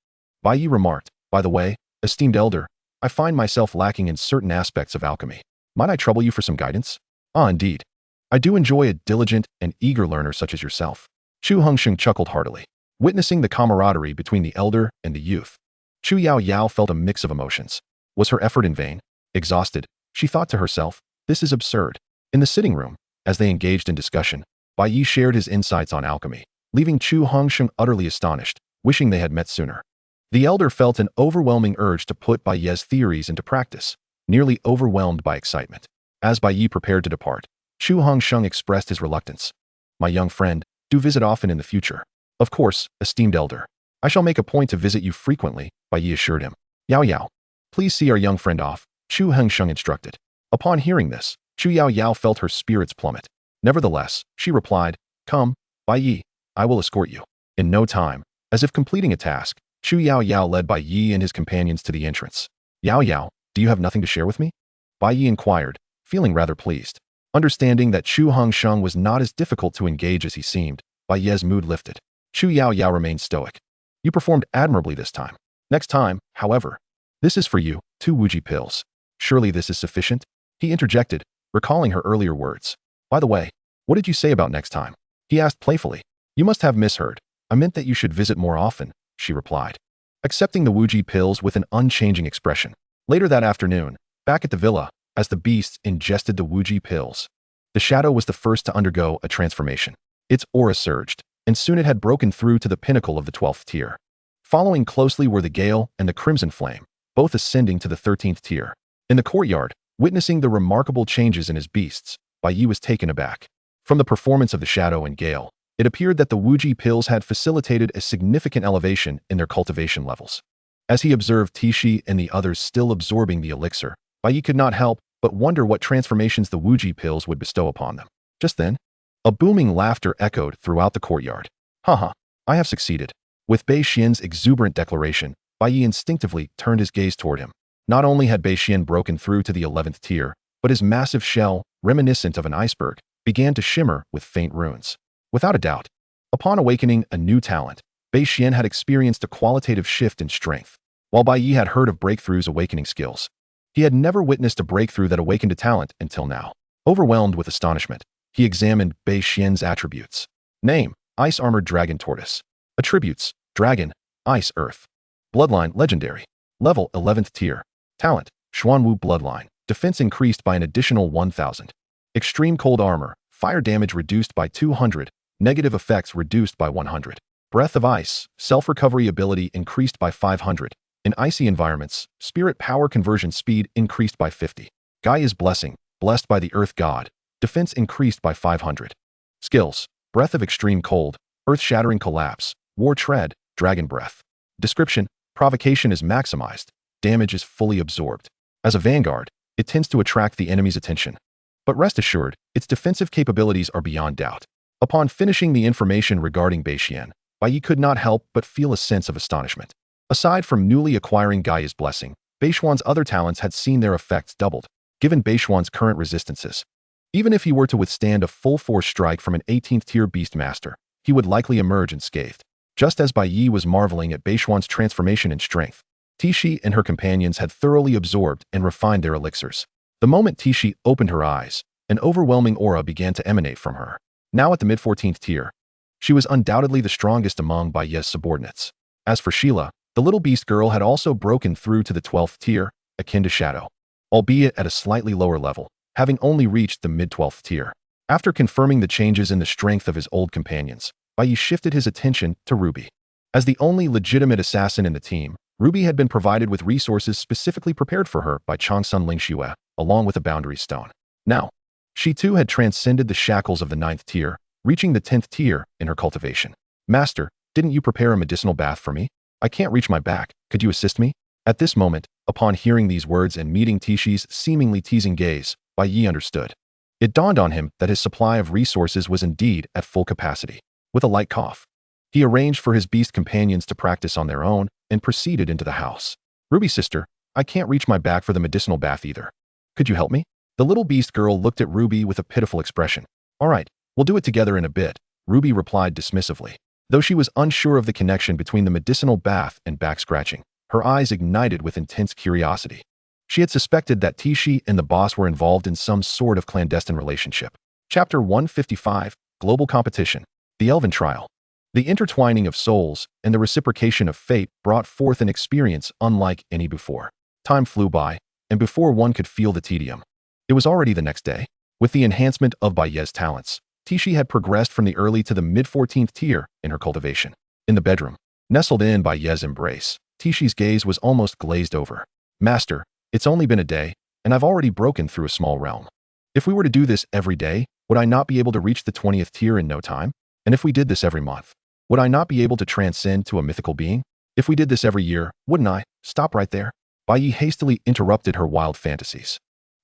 Bai Ye remarked, "By the way, esteemed elder, I find myself lacking in certain aspects of alchemy. Might I trouble you for some guidance?" "Ah, indeed. I do enjoy a diligent and eager learner such as yourself." Chu Hongsheng chuckled heartily, witnessing the camaraderie between the elder and the youth. Chu Yao Yao felt a mix of emotions. Was her effort in vain? Exhausted, she thought to herself, "This is absurd." In the sitting room, as they engaged in discussion, Bai Ye shared his insights on alchemy, leaving Chu Hongsheng utterly astonished, wishing they had met sooner. The elder felt an overwhelming urge to put Bai Ye's theories into practice, nearly overwhelmed by excitement. As Bai Ye prepared to depart, Chu Hongsheng expressed his reluctance. "My young friend, do visit often in the future." "Of course, esteemed elder. I shall make a point to visit you frequently," Bai Ye assured him. "Yao Yao, please see our young friend off," Chu Hongsheng instructed. Upon hearing this, Chu Yao Yao felt her spirits plummet. Nevertheless, she replied, "Come, Bai Ye, I will escort you." In no time, as if completing a task, Chu Yao Yao led Bai Ye and his companions to the entrance. "Yao Yao, do you have nothing to share with me?" Bai Ye inquired, feeling rather pleased. Understanding that Chu Hongsheng was not as difficult to engage as he seemed, Bai Ye's mood lifted. Chu Yao Yao remained stoic. "You performed admirably this time. Next time, however, this is for you, 2 Wuji pills. Surely this is sufficient?" he interjected, recalling her earlier words. "By the way, what did you say about next time?" he asked playfully. "You must have misheard. I meant that you should visit more often," she replied, accepting the Wuji pills with an unchanging expression. Later that afternoon, back at the villa, as the beasts ingested the Wuji pills, the shadow was the first to undergo a transformation. Its aura surged, and soon it had broken through to the pinnacle of the 12th tier. Following closely were the Gale and the Crimson Flame, both ascending to the 13th tier. In the courtyard, witnessing the remarkable changes in his beasts, Bai Ye was taken aback. From the performance of the Shadow and Gale, it appeared that the Wuji pills had facilitated a significant elevation in their cultivation levels. As he observed Tishi and the others still absorbing the elixir, Bai Ye could not help but wonder what transformations the Wuji pills would bestow upon them. Just then, a booming laughter echoed throughout the courtyard. "Haha, I have succeeded." With Bai Xian's exuberant declaration, Bai Ye instinctively turned his gaze toward him. Not only had Bai Xian broken through to the 11th tier, but his massive shell, reminiscent of an iceberg, began to shimmer with faint runes. Without a doubt, upon awakening a new talent, Bai Xian had experienced a qualitative shift in strength. While Bai Ye had heard of breakthroughs awakening skills, he had never witnessed a breakthrough that awakened a talent until now. Overwhelmed with astonishment, he examined Bai Xian's attributes. Name: Ice Armored Dragon Tortoise. Attributes: Dragon, Ice Earth. Bloodline: Legendary. Level: 11th tier. Talent: Xuanwu Bloodline. Defense increased by an additional 1000. Extreme Cold Armor. Fire damage reduced by 200. Negative effects reduced by 100. Breath of Ice. Self-recovery ability increased by 500. In icy environments, spirit power conversion speed increased by 50. Gaia's blessing, blessed by the earth god. Defense increased by 500. Skills: breath of extreme cold, earth-shattering collapse, war tread, dragon breath. Description: provocation is maximized, damage is fully absorbed. As a vanguard, it tends to attract the enemy's attention. But rest assured, its defensive capabilities are beyond doubt. Upon finishing the information regarding Bai Ye could not help but feel a sense of astonishment. Aside from newly acquiring Gaia's blessing, Baishuan's other talents had seen their effects doubled, given Baishuan's current resistances. Even if he were to withstand a full-force strike from an 18th-tier Beastmaster, he would likely emerge unscathed. Just as Bai Ye was marveling at Baishuan's transformation in strength, Tishi and her companions had thoroughly absorbed and refined their elixirs. The moment Tishi opened her eyes, an overwhelming aura began to emanate from her. Now at the mid-14th tier, she was undoubtedly the strongest among Bai Ye's subordinates. As for Sheila, the little beast girl had also broken through to the 12th tier, akin to Shadow, albeit at a slightly lower level, having only reached the mid-12th tier. After confirming the changes in the strength of his old companions, Bai Ye shifted his attention to Ruby. As the only legitimate assassin in the team, Ruby had been provided with resources specifically prepared for her by Changsun Lingxue, along with a boundary stone. Now, she too had transcended the shackles of the 9th tier, reaching the 10th tier in her cultivation. Master, didn't you prepare a medicinal bath for me? I can't reach my back. Could you assist me? At this moment, upon hearing these words and meeting Tishi's seemingly teasing gaze, Bai Ye understood. It dawned on him that his supply of resources was indeed at full capacity. With a light cough, he arranged for his beast companions to practice on their own and proceeded into the house. Ruby sister, I can't reach my back for the medicinal bath either. Could you help me? The little beast girl looked at Ruby with a pitiful expression. All right, we'll do it together in a bit, Ruby replied dismissively. Though she was unsure of the connection between the medicinal bath and back scratching, her eyes ignited with intense curiosity. She had suspected that Tishi and the boss were involved in some sort of clandestine relationship. Chapter 155, Global Competition. The Elven Trial. The intertwining of souls and the reciprocation of fate brought forth an experience unlike any before. Time flew by, and before one could feel the tedium, it was already the next day. With the enhancement of Bai Ye's talents, Tishi had progressed from the early to the mid-14th tier in her cultivation. In the bedroom, nestled in Bai Ye's embrace, Tishi's gaze was almost glazed over. Master, it's only been a day, and I've already broken through a small realm. If we were to do this every day, would I not be able to reach the 20th tier in no time? And if we did this every month, would I not be able to transcend to a mythical being? If we did this every year, wouldn't I? Stop right there. Bai Ye hastily interrupted her wild fantasies.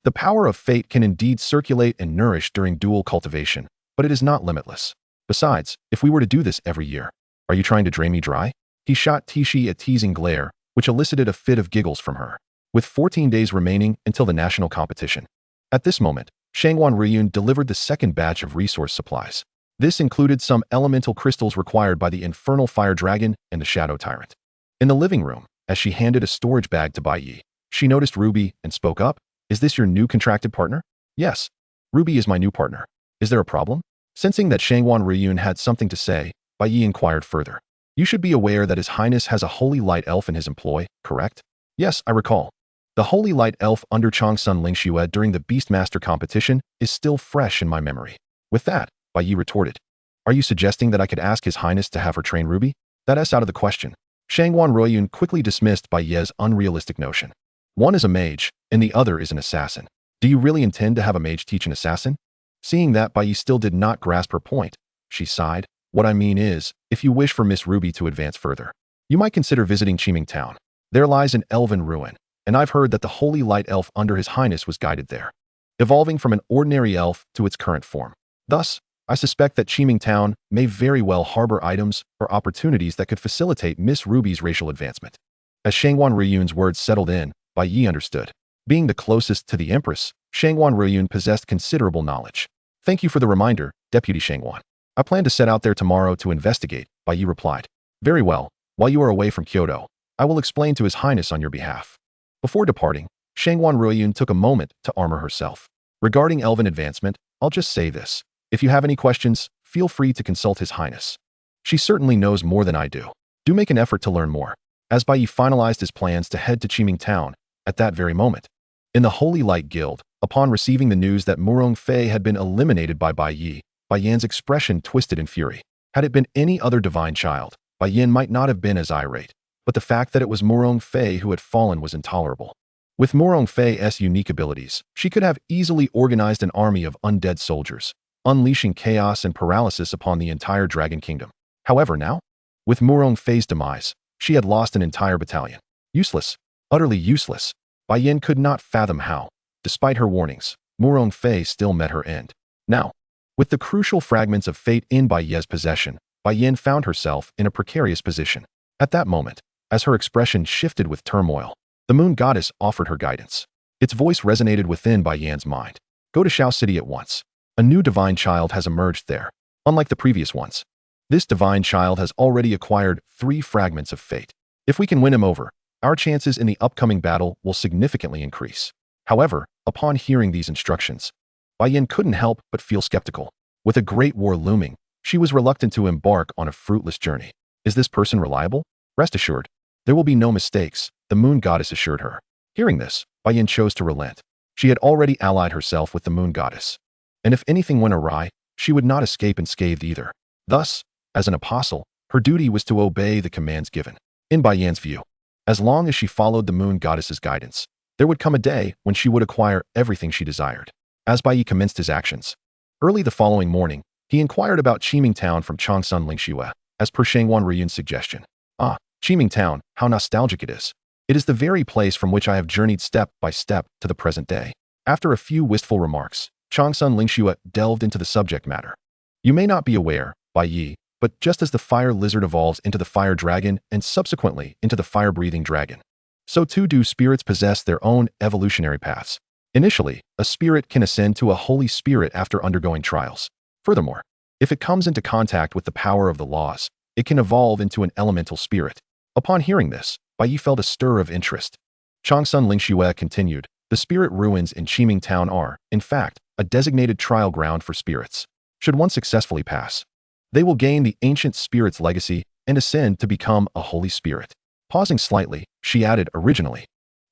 The power of fate can indeed circulate and nourish during dual cultivation, but it is not limitless. Besides, if we were to do this every year, are you trying to drain me dry? He shot Tishi a teasing glare, which elicited a fit of giggles from her. With 14 days remaining until the national competition. At this moment, Shangwan Riyun delivered the second batch of resource supplies. This included some elemental crystals required by the Infernal Fire Dragon and the Shadow Tyrant. In the living room, as she handed a storage bag to Bai Ye, she noticed Ruby and spoke up. Is this your new contracted partner? Yes. Ruby is my new partner. Is there a problem? Sensing that Shangwan Riyun had something to say, Bai Ye inquired further. You should be aware that His Highness has a Holy Light Elf in his employ, correct? Yes, I recall. The Holy Light Elf under Changsun Lingxue during the Beastmaster competition is still fresh in my memory. With that, Bai Ye retorted. Are you suggesting that I could ask His Highness to have her train Ruby? That's out of the question. Shangwan Riyun quickly dismissed Bai Ye's unrealistic notion. One is a mage, and the other is an assassin. Do you really intend to have a mage teach an assassin? Seeing that Bai Ye still did not grasp her point, she sighed. What I mean is, if you wish for Miss Ruby to advance further, you might consider visiting Qiming Town. There lies an elven ruin, and I've heard that the Holy Light Elf under His Highness was guided there, evolving from an ordinary elf to its current form. Thus, I suspect that Qiming Town may very well harbor items or opportunities that could facilitate Miss Ruby's racial advancement. As Shangwan Riyun's words settled in, Bai Ye understood. Being the closest to the Empress, Shangwan Riyun possessed considerable knowledge. Thank you for the reminder, Deputy Shangwan. I plan to set out there tomorrow to investigate, Bai Ye replied. Very well. While you are away from Kyoto, I will explain to His Highness on your behalf. Before departing, Shangwan Riyun took a moment to armor herself. Regarding elven advancement, I'll just say this. If you have any questions, feel free to consult His Highness. She certainly knows more than I do. Do make an effort to learn more. As Bai Ye finalized his plans to head to Qiming Town, at that very moment, in the Holy Light Guild, upon receiving the news that Murong Fei had been eliminated by Bai Yan's expression twisted in fury. Had it been any other divine child, Bai Yan might not have been as irate, but the fact that it was Morong Fei who had fallen was intolerable. With Morong Fei's unique abilities, she could have easily organized an army of undead soldiers, unleashing chaos and paralysis upon the entire Dragon Kingdom. However, now, with Morong Fei's demise, she had lost an entire battalion. Useless, utterly useless. Bai Yin could not fathom how, despite her warnings, Morong Fei still met her end. Now, with the crucial fragments of fate in Bai Ye's possession, Bai Yin found herself in a precarious position. At that moment, as her expression shifted with turmoil, the moon goddess offered her guidance. Its voice resonated within Bai Yan's mind. Go to Shao City at once. A new divine child has emerged there. Unlike the previous ones, this divine child has already acquired 3 fragments of fate. If we can win him over, our chances in the upcoming battle will significantly increase. However, upon hearing these instructions, Bai Yin couldn't help but feel skeptical. With a great war looming, she was reluctant to embark on a fruitless journey. Is this person reliable? Rest assured, there will be no mistakes, the moon goddess assured her. Hearing this, Bai Yin chose to relent. She had already allied herself with the moon goddess, and if anything went awry, she would not escape unscathed either. Thus, as an apostle, her duty was to obey the commands given. In Bai Yan's view, as long as she followed the moon goddess's guidance, there would come a day when she would acquire everything she desired. As Bai Ye commenced his actions, early the following morning, he inquired about Qiming Town from Changsun Lingxue, as per Shangwan Riyun's suggestion. Ah, Qiming Town, how nostalgic it is. It is the very place from which I have journeyed step by step to the present day. After a few wistful remarks, Changsun Lingxue delved into the subject matter. You may not be aware, Bai Ye, but just as the fire lizard evolves into the fire dragon and subsequently into the fire-breathing dragon, so too do spirits possess their own evolutionary paths. Initially, a spirit can ascend to a holy spirit after undergoing trials. Furthermore, if it comes into contact with the power of the laws, it can evolve into an elemental spirit. Upon hearing this, Bai Ye felt a stir of interest. Changsun Lingxue continued, the spirit ruins in Qiming Town are, in fact, a designated trial ground for spirits. Should one successfully pass, they will gain the ancient spirit's legacy and ascend to become a holy spirit. Pausing slightly, she added originally,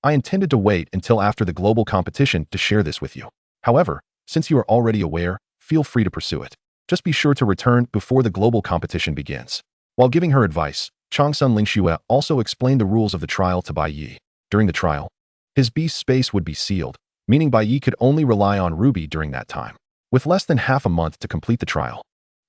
I intended to wait until after the global competition to share this with you. However, since you are already aware, feel free to pursue it. Just be sure to return before the global competition begins. While giving her advice, Changsun Lingxue also explained the rules of the trial to Bai Ye. During the trial, his beast space would be sealed, meaning Bai Ye could only rely on Ruby during that time. With less than half a month to complete the trial,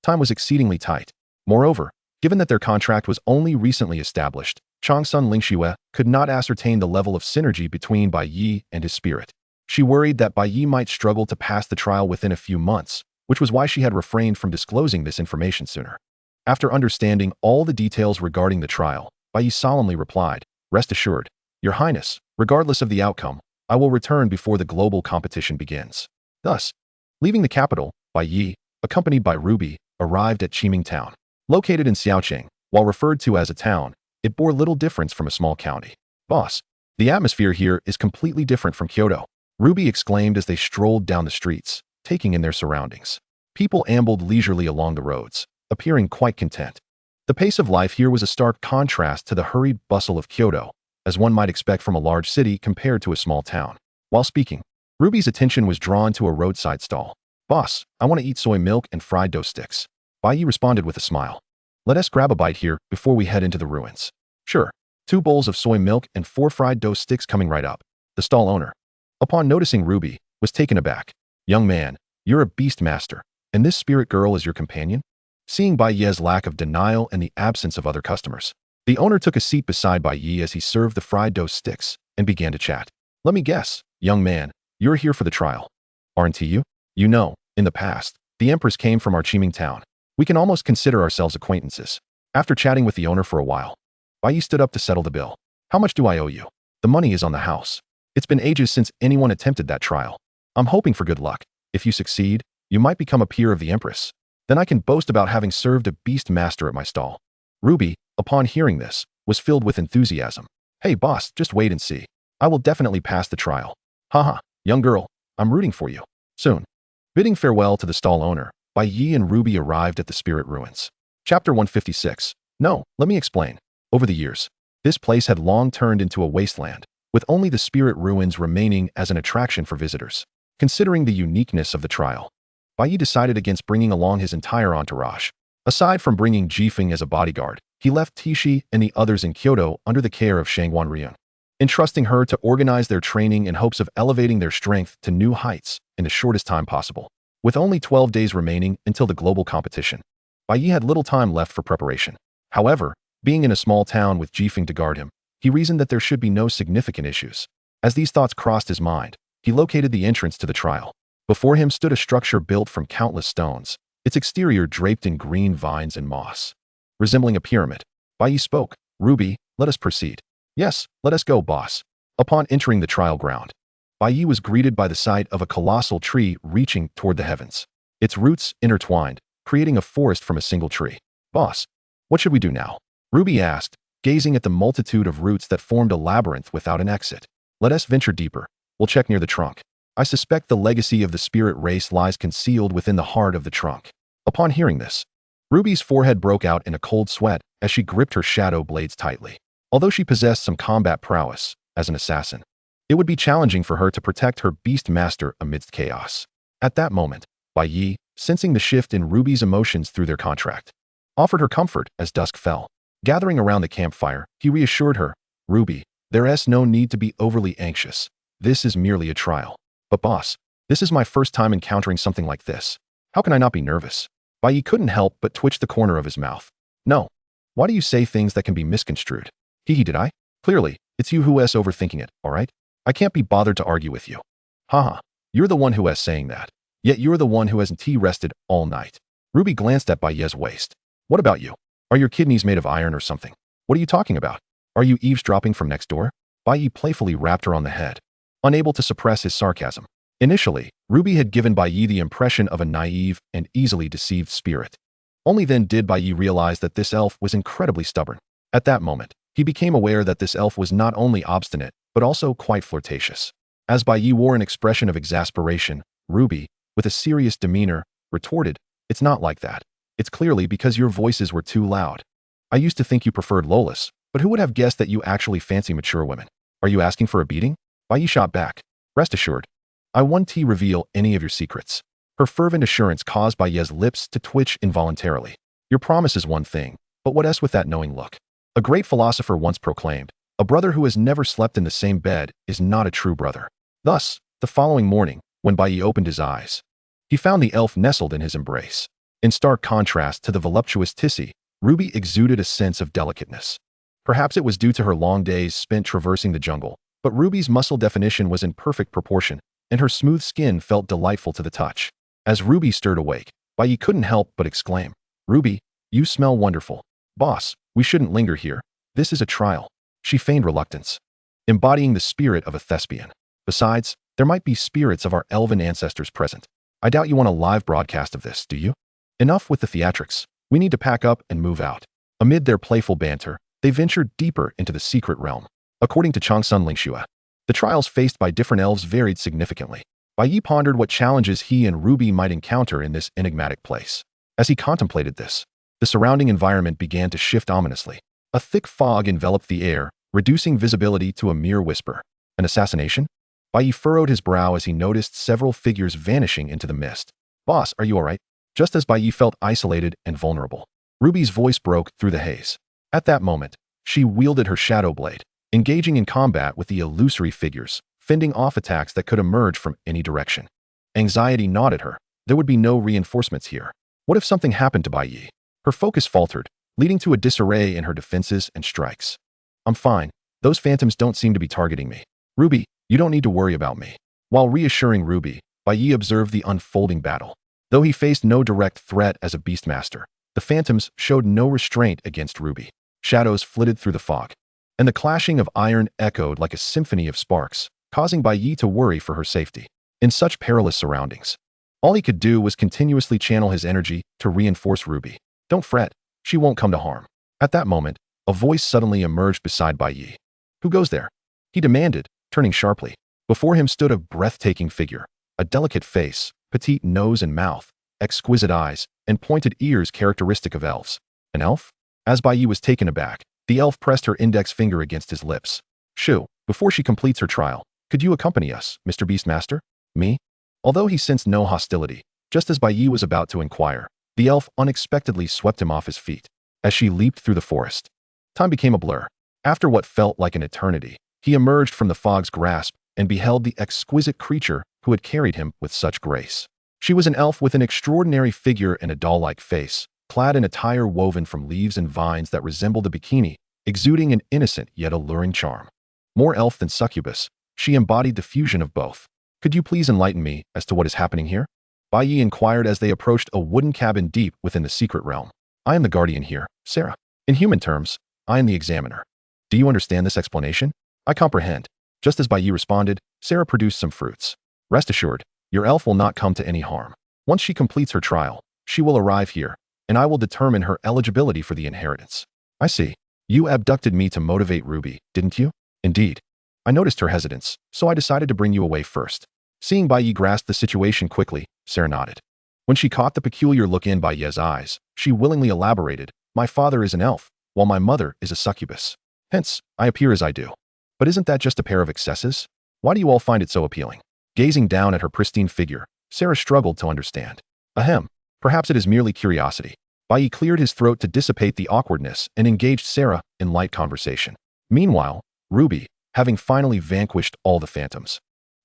time was exceedingly tight. Moreover, given that their contract was only recently established, Changsun Lingxue could not ascertain the level of synergy between Bai Ye and his spirit. She worried that Bai Ye might struggle to pass the trial within a few months, which was why she had refrained from disclosing this information sooner. After understanding all the details regarding the trial, Bai Ye solemnly replied, Rest assured, Your Highness, regardless of the outcome, I will return before the global competition begins. Thus, leaving the capital, Bai Ye, accompanied by Ruby, arrived at Qiming Town. Located in Xiaoqing, while referred to as a town, it bore little difference from a small county. Boss, the atmosphere here is completely different from Kyoto, Ruby exclaimed as they strolled down the streets, taking in their surroundings. People ambled leisurely along the roads, appearing quite content. The pace of life here was a stark contrast to the hurried bustle of Kyoto, as one might expect from a large city compared to a small town. While speaking, Ruby's attention was drawn to a roadside stall. Boss, I want to eat soy milk and fried dough sticks. Bai Ye responded with a smile. Let us grab a bite here before we head into the ruins. Sure. 2 bowls of soy milk and 4 fried dough sticks coming right up. The stall owner, upon noticing Ruby, was taken aback. Young man, you're a beast master, and this spirit girl is your companion? Seeing Bai Ye's lack of denial and the absence of other customers, the owner took a seat beside Bai Ye as he served the fried dough sticks and began to chat. Let me guess, young man, you're here for the trial, aren't you? You know, in the past, the Empress came from our Qiming Town. We can almost consider ourselves acquaintances. After chatting with the owner for a while, Bai Ye stood up to settle the bill. How much do I owe you? The money is on the house. It's been ages since anyone attempted that trial. I'm hoping for good luck. If you succeed, you might become a peer of the Empress. Then I can boast about having served a beast master at my stall. Ruby, upon hearing this, was filled with enthusiasm. Hey boss, just wait and see. I will definitely pass the trial. Haha, young girl, I'm rooting for you. Soon. Bidding farewell to the stall owner, Bai Ye and Ruby arrived at the spirit ruins. Chapter 156. No, let me explain. Over the years, this place had long turned into a wasteland, with only the spirit ruins remaining as an attraction for visitors. Considering the uniqueness of the trial, Bai Ye decided against bringing along his entire entourage. Aside from bringing Jifeng as a bodyguard, he left Tishi and the others in Kyoto under the care of Shangwan Ryun, entrusting her to organize their training in hopes of elevating their strength to new heights in the shortest time possible. With only 12 days remaining until the global competition, Bai Ye had little time left for preparation. However, being in a small town with Jifeng to guard him, he reasoned that there should be no significant issues. As these thoughts crossed his mind, he located the entrance to the trial. Before him stood a structure built from countless stones, its exterior draped in green vines and moss. Resembling a pyramid, Bai Ye spoke, "Ruby, let us proceed." "Yes, let us go, boss." Upon entering the trial ground, Bai Ye was greeted by the sight of a colossal tree reaching toward the heavens. Its roots intertwined, creating a forest from a single tree. "Boss, what should we do now?" Ruby asked, gazing at the multitude of roots that formed a labyrinth without an exit. "Let us venture deeper. We'll check near the trunk. I suspect the legacy of the spirit race lies concealed within the heart of the trunk." Upon hearing this, Ruby's forehead broke out in a cold sweat as she gripped her shadow blades tightly. Although she possessed some combat prowess as an assassin, it would be challenging for her to protect her beast master amidst chaos. At that moment, Bai Ye, sensing the shift in Ruby's emotions through their contract, offered her comfort as dusk fell. Gathering around the campfire, he reassured her, "Ruby, there's no need to be overly anxious. This is merely a trial." "But boss, this is my first time encountering something like this. How can I not be nervous?" Bai Ye couldn't help but twitch the corner of his mouth. "No. Why do you say things that can be misconstrued?" "Hee, did I? Clearly, it's you who's overthinking it, all right? I can't be bothered to argue with you." "Haha, you're the one who is saying that. Yet you're the one who hasn't rested all night." Ruby glanced at Bai Ye's waist. "What about you? Are your kidneys made of iron or something? What are you talking about? Are you eavesdropping from next door?" Bai Ye playfully rapped her on the head, unable to suppress his sarcasm. Initially, Ruby had given Bai Ye the impression of a naive and easily deceived spirit. Only then did Bai Ye realize that this elf was incredibly stubborn. At that moment, he became aware that this elf was not only obstinate, but also quite flirtatious. As Bai Ye wore an expression of exasperation, Ruby, with a serious demeanor, retorted, "It's not like that. It's clearly because your voices were too loud. I used to think you preferred Lolas, but who would have guessed that you actually fancy mature women? Are you asking for a beating?" Bai Ye shot back. "Rest assured, I won't reveal any of your secrets." Her fervent assurance caused Bai Ye's lips to twitch involuntarily. "Your promise is one thing, but what else with that knowing look?" A great philosopher once proclaimed, "A brother who has never slept in the same bed is not a true brother." Thus, the following morning, when Bai Ye opened his eyes, he found the elf nestled in his embrace. In stark contrast to the voluptuous Tissy, Ruby exuded a sense of delicateness. Perhaps it was due to her long days spent traversing the jungle, but Ruby's muscle definition was in perfect proportion, and her smooth skin felt delightful to the touch. As Ruby stirred awake, Bai Ye couldn't help but exclaim, "Ruby, you smell wonderful." "Boss, we shouldn't linger here. This is a trial." She feigned reluctance, embodying the spirit of a thespian. "Besides, there might be spirits of our elven ancestors present. I doubt you want a live broadcast of this, do you? Enough with the theatrics. We need to pack up and move out." Amid their playful banter, they ventured deeper into the secret realm. According to Changsun Lingxue, the trials faced by different elves varied significantly. Bai Ye pondered what challenges he and Ruby might encounter in this enigmatic place. As he contemplated this, the surrounding environment began to shift ominously. A thick fog enveloped the air, reducing visibility to a mere whisper. An assassination? Bai Ye furrowed his brow as he noticed several figures vanishing into the mist. "Boss, are you all right?" Just as Bai Ye felt isolated and vulnerable, Ruby's voice broke through the haze. At that moment, she wielded her shadow blade, engaging in combat with the illusory figures, fending off attacks that could emerge from any direction. Anxiety gnawed at her. There would be no reinforcements here. What if something happened to Bai Ye? Her focus faltered, leading to a disarray in her defenses and strikes. "I'm fine. Those phantoms don't seem to be targeting me. Ruby, you don't need to worry about me." While reassuring Ruby, Bai Ye observed the unfolding battle. Though he faced no direct threat as a beastmaster, the phantoms showed no restraint against Ruby. Shadows flitted through the fog, and the clashing of iron echoed like a symphony of sparks, causing Bai Ye to worry for her safety. In such perilous surroundings, all he could do was continuously channel his energy to reinforce Ruby. "Don't fret, she won't come to harm." At that moment, a voice suddenly emerged beside Bai Ye. "Who goes there?" he demanded, turning sharply. Before him stood a breathtaking figure, a delicate face, petite nose and mouth, exquisite eyes, and pointed ears characteristic of elves. An elf? As Bai Ye was taken aback, the elf pressed her index finger against his lips. "Shu, before she completes her trial, could you accompany us, Mr. Beastmaster?" "Me?" Although he sensed no hostility, just as Bai Ye was about to inquire, the elf unexpectedly swept him off his feet. as she leaped through the forest. Time became a blur. After what felt like an eternity, he emerged from the fog's grasp and beheld the exquisite creature who had carried him with such grace. She was an elf with an extraordinary figure and a doll-like face, clad in attire woven from leaves and vines that resembled a bikini, exuding an innocent yet alluring charm. More elf than succubus, she embodied the fusion of both. Could you please enlighten me as to what is happening here? Bai Ye inquired as they approached a wooden cabin deep within the secret realm. I am the guardian here, Sarah. In human terms, I am the examiner. Do you understand this explanation? I comprehend. Just as Bai Ye responded, Sarah produced some fruits. Rest assured, your elf will not come to any harm. Once she completes her trial, she will arrive here, and I will determine her eligibility for the inheritance. I see. You abducted me to motivate Ruby, didn't you? Indeed. I noticed her hesitance, so I decided to bring you away first. Seeing Bai Ye grasp the situation quickly, Sarah nodded. When she caught the peculiar look in Bai Ye's eyes, she willingly elaborated, my father is an elf, while my mother is a succubus. Hence, I appear as I do. But isn't that just a pair of excesses? Why do you all find it so appealing? Gazing down at her pristine figure, Sarah struggled to understand. Ahem, perhaps it is merely curiosity. Bai Ye cleared his throat to dissipate the awkwardness and engaged Sarah in light conversation. Meanwhile, Ruby, having finally vanquished all the phantoms,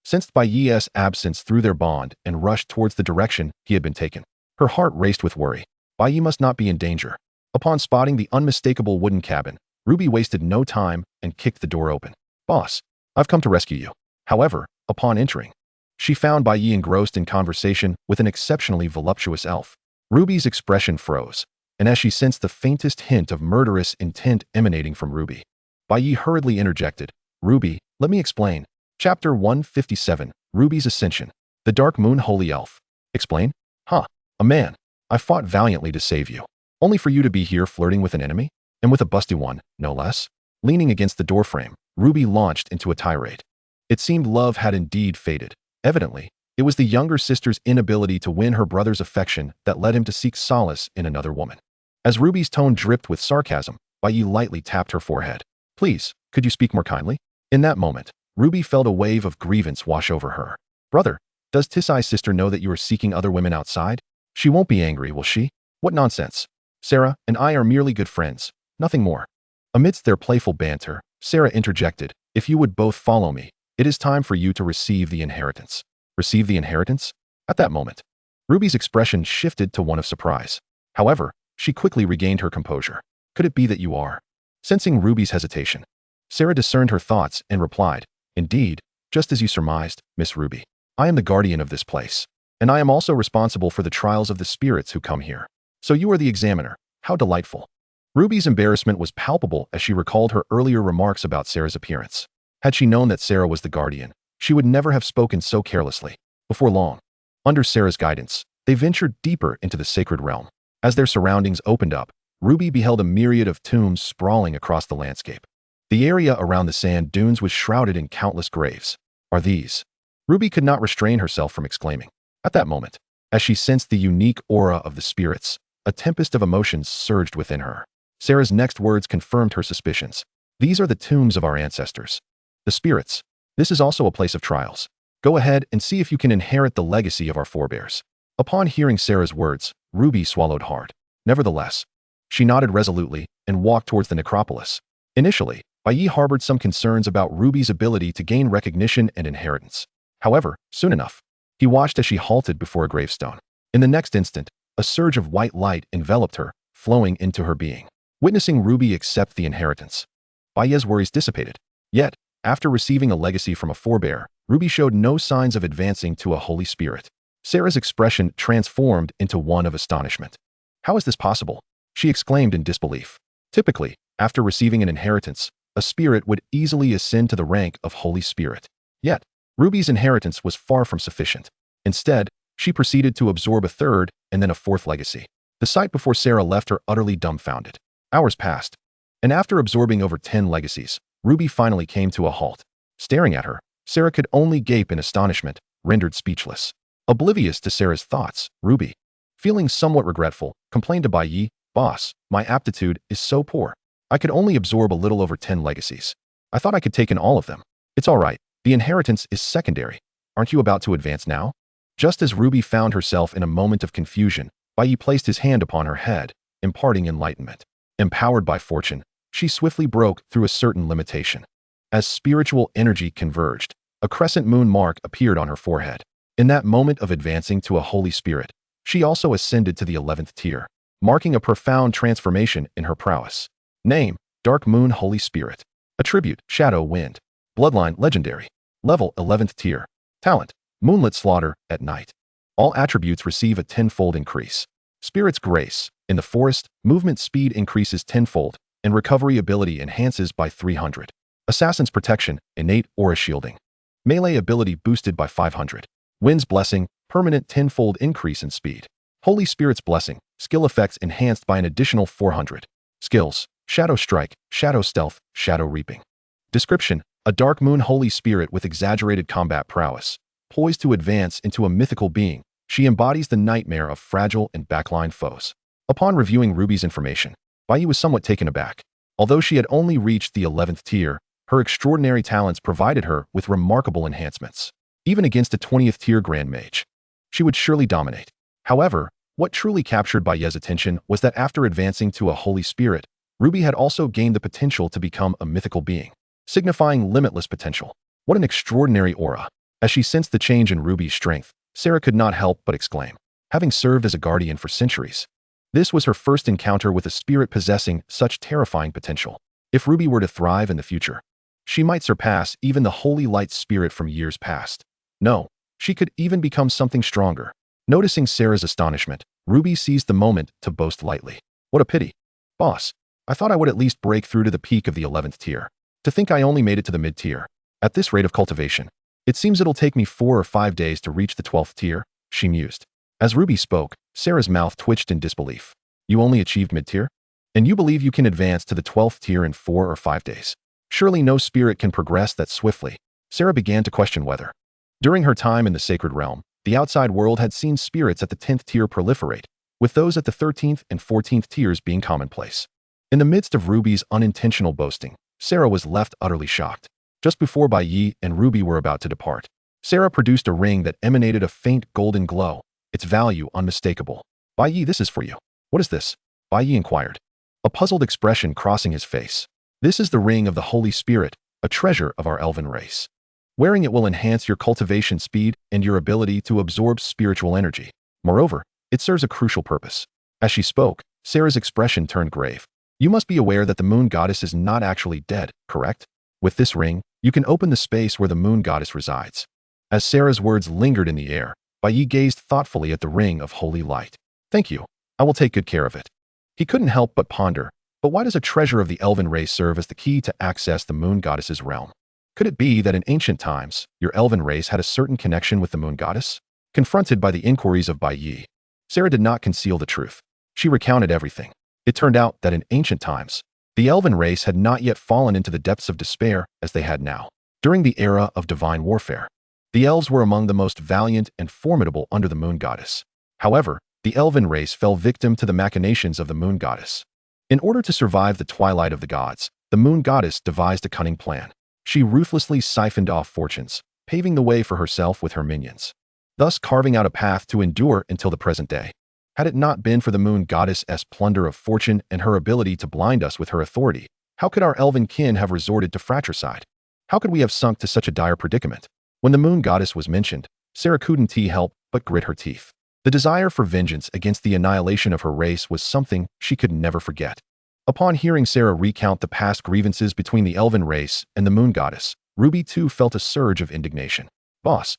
sensed Bai Ye's absence through their bond and rushed towards the direction he had been taken. Her heart raced with worry. Bai Ye must not be in danger. Upon spotting the unmistakable wooden cabin, Ruby wasted no time and kicked the door open. Boss, I've come to rescue you. However, upon entering, she found Bai Ye engrossed in conversation with an exceptionally voluptuous elf. Ruby's expression froze, and as she sensed the faintest hint of murderous intent emanating from Ruby, Bai Ye hurriedly interjected, Ruby, let me explain. Chapter 157, Ruby's Ascension. The Dark Moon Holy Elf. Explain? Huh, a man. I fought valiantly to save you. Only for you to be here flirting with an enemy? And with a busty one, no less? Leaning against the doorframe, Ruby launched into a tirade. It seemed love had indeed faded. Evidently, it was the younger sister's inability to win her brother's affection that led him to seek solace in another woman. As Ruby's tone dripped with sarcasm, Bai Ye lightly tapped her forehead. Please, could you speak more kindly? In that moment, Ruby felt a wave of grievance wash over her. Brother, does Tisai's sister know that you are seeking other women outside? She won't be angry, will she? What nonsense. Sarah and I are merely good friends, nothing more. Amidst their playful banter, Sarah interjected, if you would both follow me, it is time for you to receive the inheritance. Receive the inheritance? At that moment, Ruby's expression shifted to one of surprise. However, she quickly regained her composure. Could it be that you are? Sensing Ruby's hesitation, Sarah discerned her thoughts and replied, indeed, just as you surmised, Miss Ruby. I am the guardian of this place, and I am also responsible for the trials of the spirits who come here. So you are the examiner. How delightful. Ruby's embarrassment was palpable as she recalled her earlier remarks about Sarah's appearance. Had she known that Sarah was the guardian, she would never have spoken so carelessly. Before long, under Sarah's guidance, they ventured deeper into the sacred realm. As their surroundings opened up, Ruby beheld a myriad of tombs sprawling across the landscape. The area around the sand dunes was shrouded in countless graves. Are these? Ruby could not restrain herself from exclaiming. At that moment, as she sensed the unique aura of the spirits, a tempest of emotions surged within her. Sarah's next words confirmed her suspicions. These are the tombs of our ancestors. The spirits. This is also a place of trials. Go ahead and see if you can inherit the legacy of our forebears. Upon hearing Sarah's words, Ruby swallowed hard. Nevertheless, she nodded resolutely and walked towards the necropolis. Initially, Bai Ye harbored some concerns about Ruby's ability to gain recognition and inheritance. However, soon enough, he watched as she halted before a gravestone. In the next instant, a surge of white light enveloped her, flowing into her being. Witnessing Ruby accept the inheritance, Bai Ye's worries dissipated. Yet, after receiving a legacy from a forebear, Ruby showed no signs of advancing to a holy spirit. Sarah's expression transformed into one of astonishment. How is this possible? She exclaimed in disbelief. Typically, after receiving an inheritance, a spirit would easily ascend to the rank of Holy Spirit. Yet, Ruby's inheritance was far from sufficient. Instead, she proceeded to absorb a third and then a fourth legacy. The sight before Sarah left her utterly dumbfounded. Hours passed, and after absorbing over 10 legacies, Ruby finally came to a halt. Staring at her, Sarah could only gape in astonishment, rendered speechless. Oblivious to Sarah's thoughts, Ruby, feeling somewhat regretful, complained to Bai Ye, Boss, my aptitude is so poor. I could only absorb a little over 10 legacies. I thought I could take in all of them. It's all right. The inheritance is secondary. Aren't you about to advance now? Just as Ruby found herself in a moment of confusion, Bai Ye placed his hand upon her head, imparting enlightenment. Empowered by fortune, she swiftly broke through a certain limitation. As spiritual energy converged, a crescent moon mark appeared on her forehead. In that moment of advancing to a holy spirit, she also ascended to the 11th tier, marking a profound transformation in her prowess. Name: Dark Moon Holy Spirit. Attribute: Shadow Wind. Bloodline: Legendary. Level: 11th tier. Talent: Moonlit Slaughter at Night. All attributes receive a tenfold increase. Spirit's Grace. In the forest, movement speed increases tenfold, and recovery ability enhances by 300. Assassin's Protection, innate aura shielding. Melee ability boosted by 500. Wind's Blessing, permanent tenfold increase in speed. Holy Spirit's Blessing, skill effects enhanced by an additional 400. Skills: Shadow Strike, Shadow Stealth, Shadow Reaping. Description: a dark moon holy spirit with exaggerated combat prowess. Poised to advance into a mythical being, she embodies the nightmare of fragile and backline foes. Upon reviewing Ruby's information, Bai Ye was somewhat taken aback. Although she had only reached the 11th tier, her extraordinary talents provided her with remarkable enhancements. Even against a 20th tier Grand Mage, she would surely dominate. However, what truly captured Bai Ye's attention was that after advancing to a holy spirit, Ruby had also gained the potential to become a mythical being, signifying limitless potential. What an extraordinary aura! As she sensed the change in Ruby's strength, Sarah could not help but exclaim. Having served as a guardian for centuries, this was her first encounter with a spirit possessing such terrifying potential. If Ruby were to thrive in the future, she might surpass even the holy light spirit from years past. No, she could even become something stronger. Noticing Sarah's astonishment, Ruby seized the moment to boast lightly. What a pity. Boss, I thought I would at least break through to the peak of the 11th tier. To think I only made it to the mid-tier. At this rate of cultivation, it seems it'll take me 4 or 5 days to reach the 12th tier, she mused. As Ruby spoke, Sarah's mouth twitched in disbelief. You only achieved mid-tier? And you believe you can advance to the 12th tier in 4 or 5 days? Surely no spirit can progress that swiftly. Sarah began to question whether, during her time in the sacred realm, the outside world had seen spirits at the 10th tier proliferate, with those at the 13th and 14th tiers being commonplace. In the midst of Ruby's unintentional boasting, Sarah was left utterly shocked. Just before Bai Ye and Ruby were about to depart, Sarah produced a ring that emanated a faint golden glow, its value unmistakable. Bai Ye, this is for you. What is this? Bai Ye inquired, a puzzled expression crossing his face. This is the ring of the Holy Spirit, a treasure of our elven race. Wearing it will enhance your cultivation speed and your ability to absorb spiritual energy. Moreover, it serves a crucial purpose. As she spoke, Sarah's expression turned grave. You must be aware that the moon goddess is not actually dead, correct? With this ring, you can open the space where the moon goddess resides. As Sarah's words lingered in the air, Bai Ye gazed thoughtfully at the ring of holy light. Thank you. I will take good care of it. He couldn't help but ponder, but why does a treasure of the elven race serve as the key to access the moon goddess's realm? Could it be that in ancient times, your elven race had a certain connection with the moon goddess? Confronted by the inquiries of Bai Ye, Sarah did not conceal the truth. She recounted everything. It turned out that in ancient times, the elven race had not yet fallen into the depths of despair as they had now. During the era of divine warfare, the elves were among the most valiant and formidable under the moon goddess. However, the elven race fell victim to the machinations of the moon goddess. In order to survive the twilight of the gods, the moon goddess devised a cunning plan. She ruthlessly siphoned off fortunes, paving the way for herself with her minions, thus carving out a path to endure until the present day. Had it not been for the moon goddess's plunder of fortune and her ability to blind us with her authority, how could our elven kin have resorted to fratricide? How could we have sunk to such a dire predicament? When the moon goddess was mentioned, Sarah couldn't help but grit her teeth. The desire for vengeance against the annihilation of her race was something she could never forget. Upon hearing Sarah recount the past grievances between the elven race and the moon goddess, Ruby too felt a surge of indignation. Boss,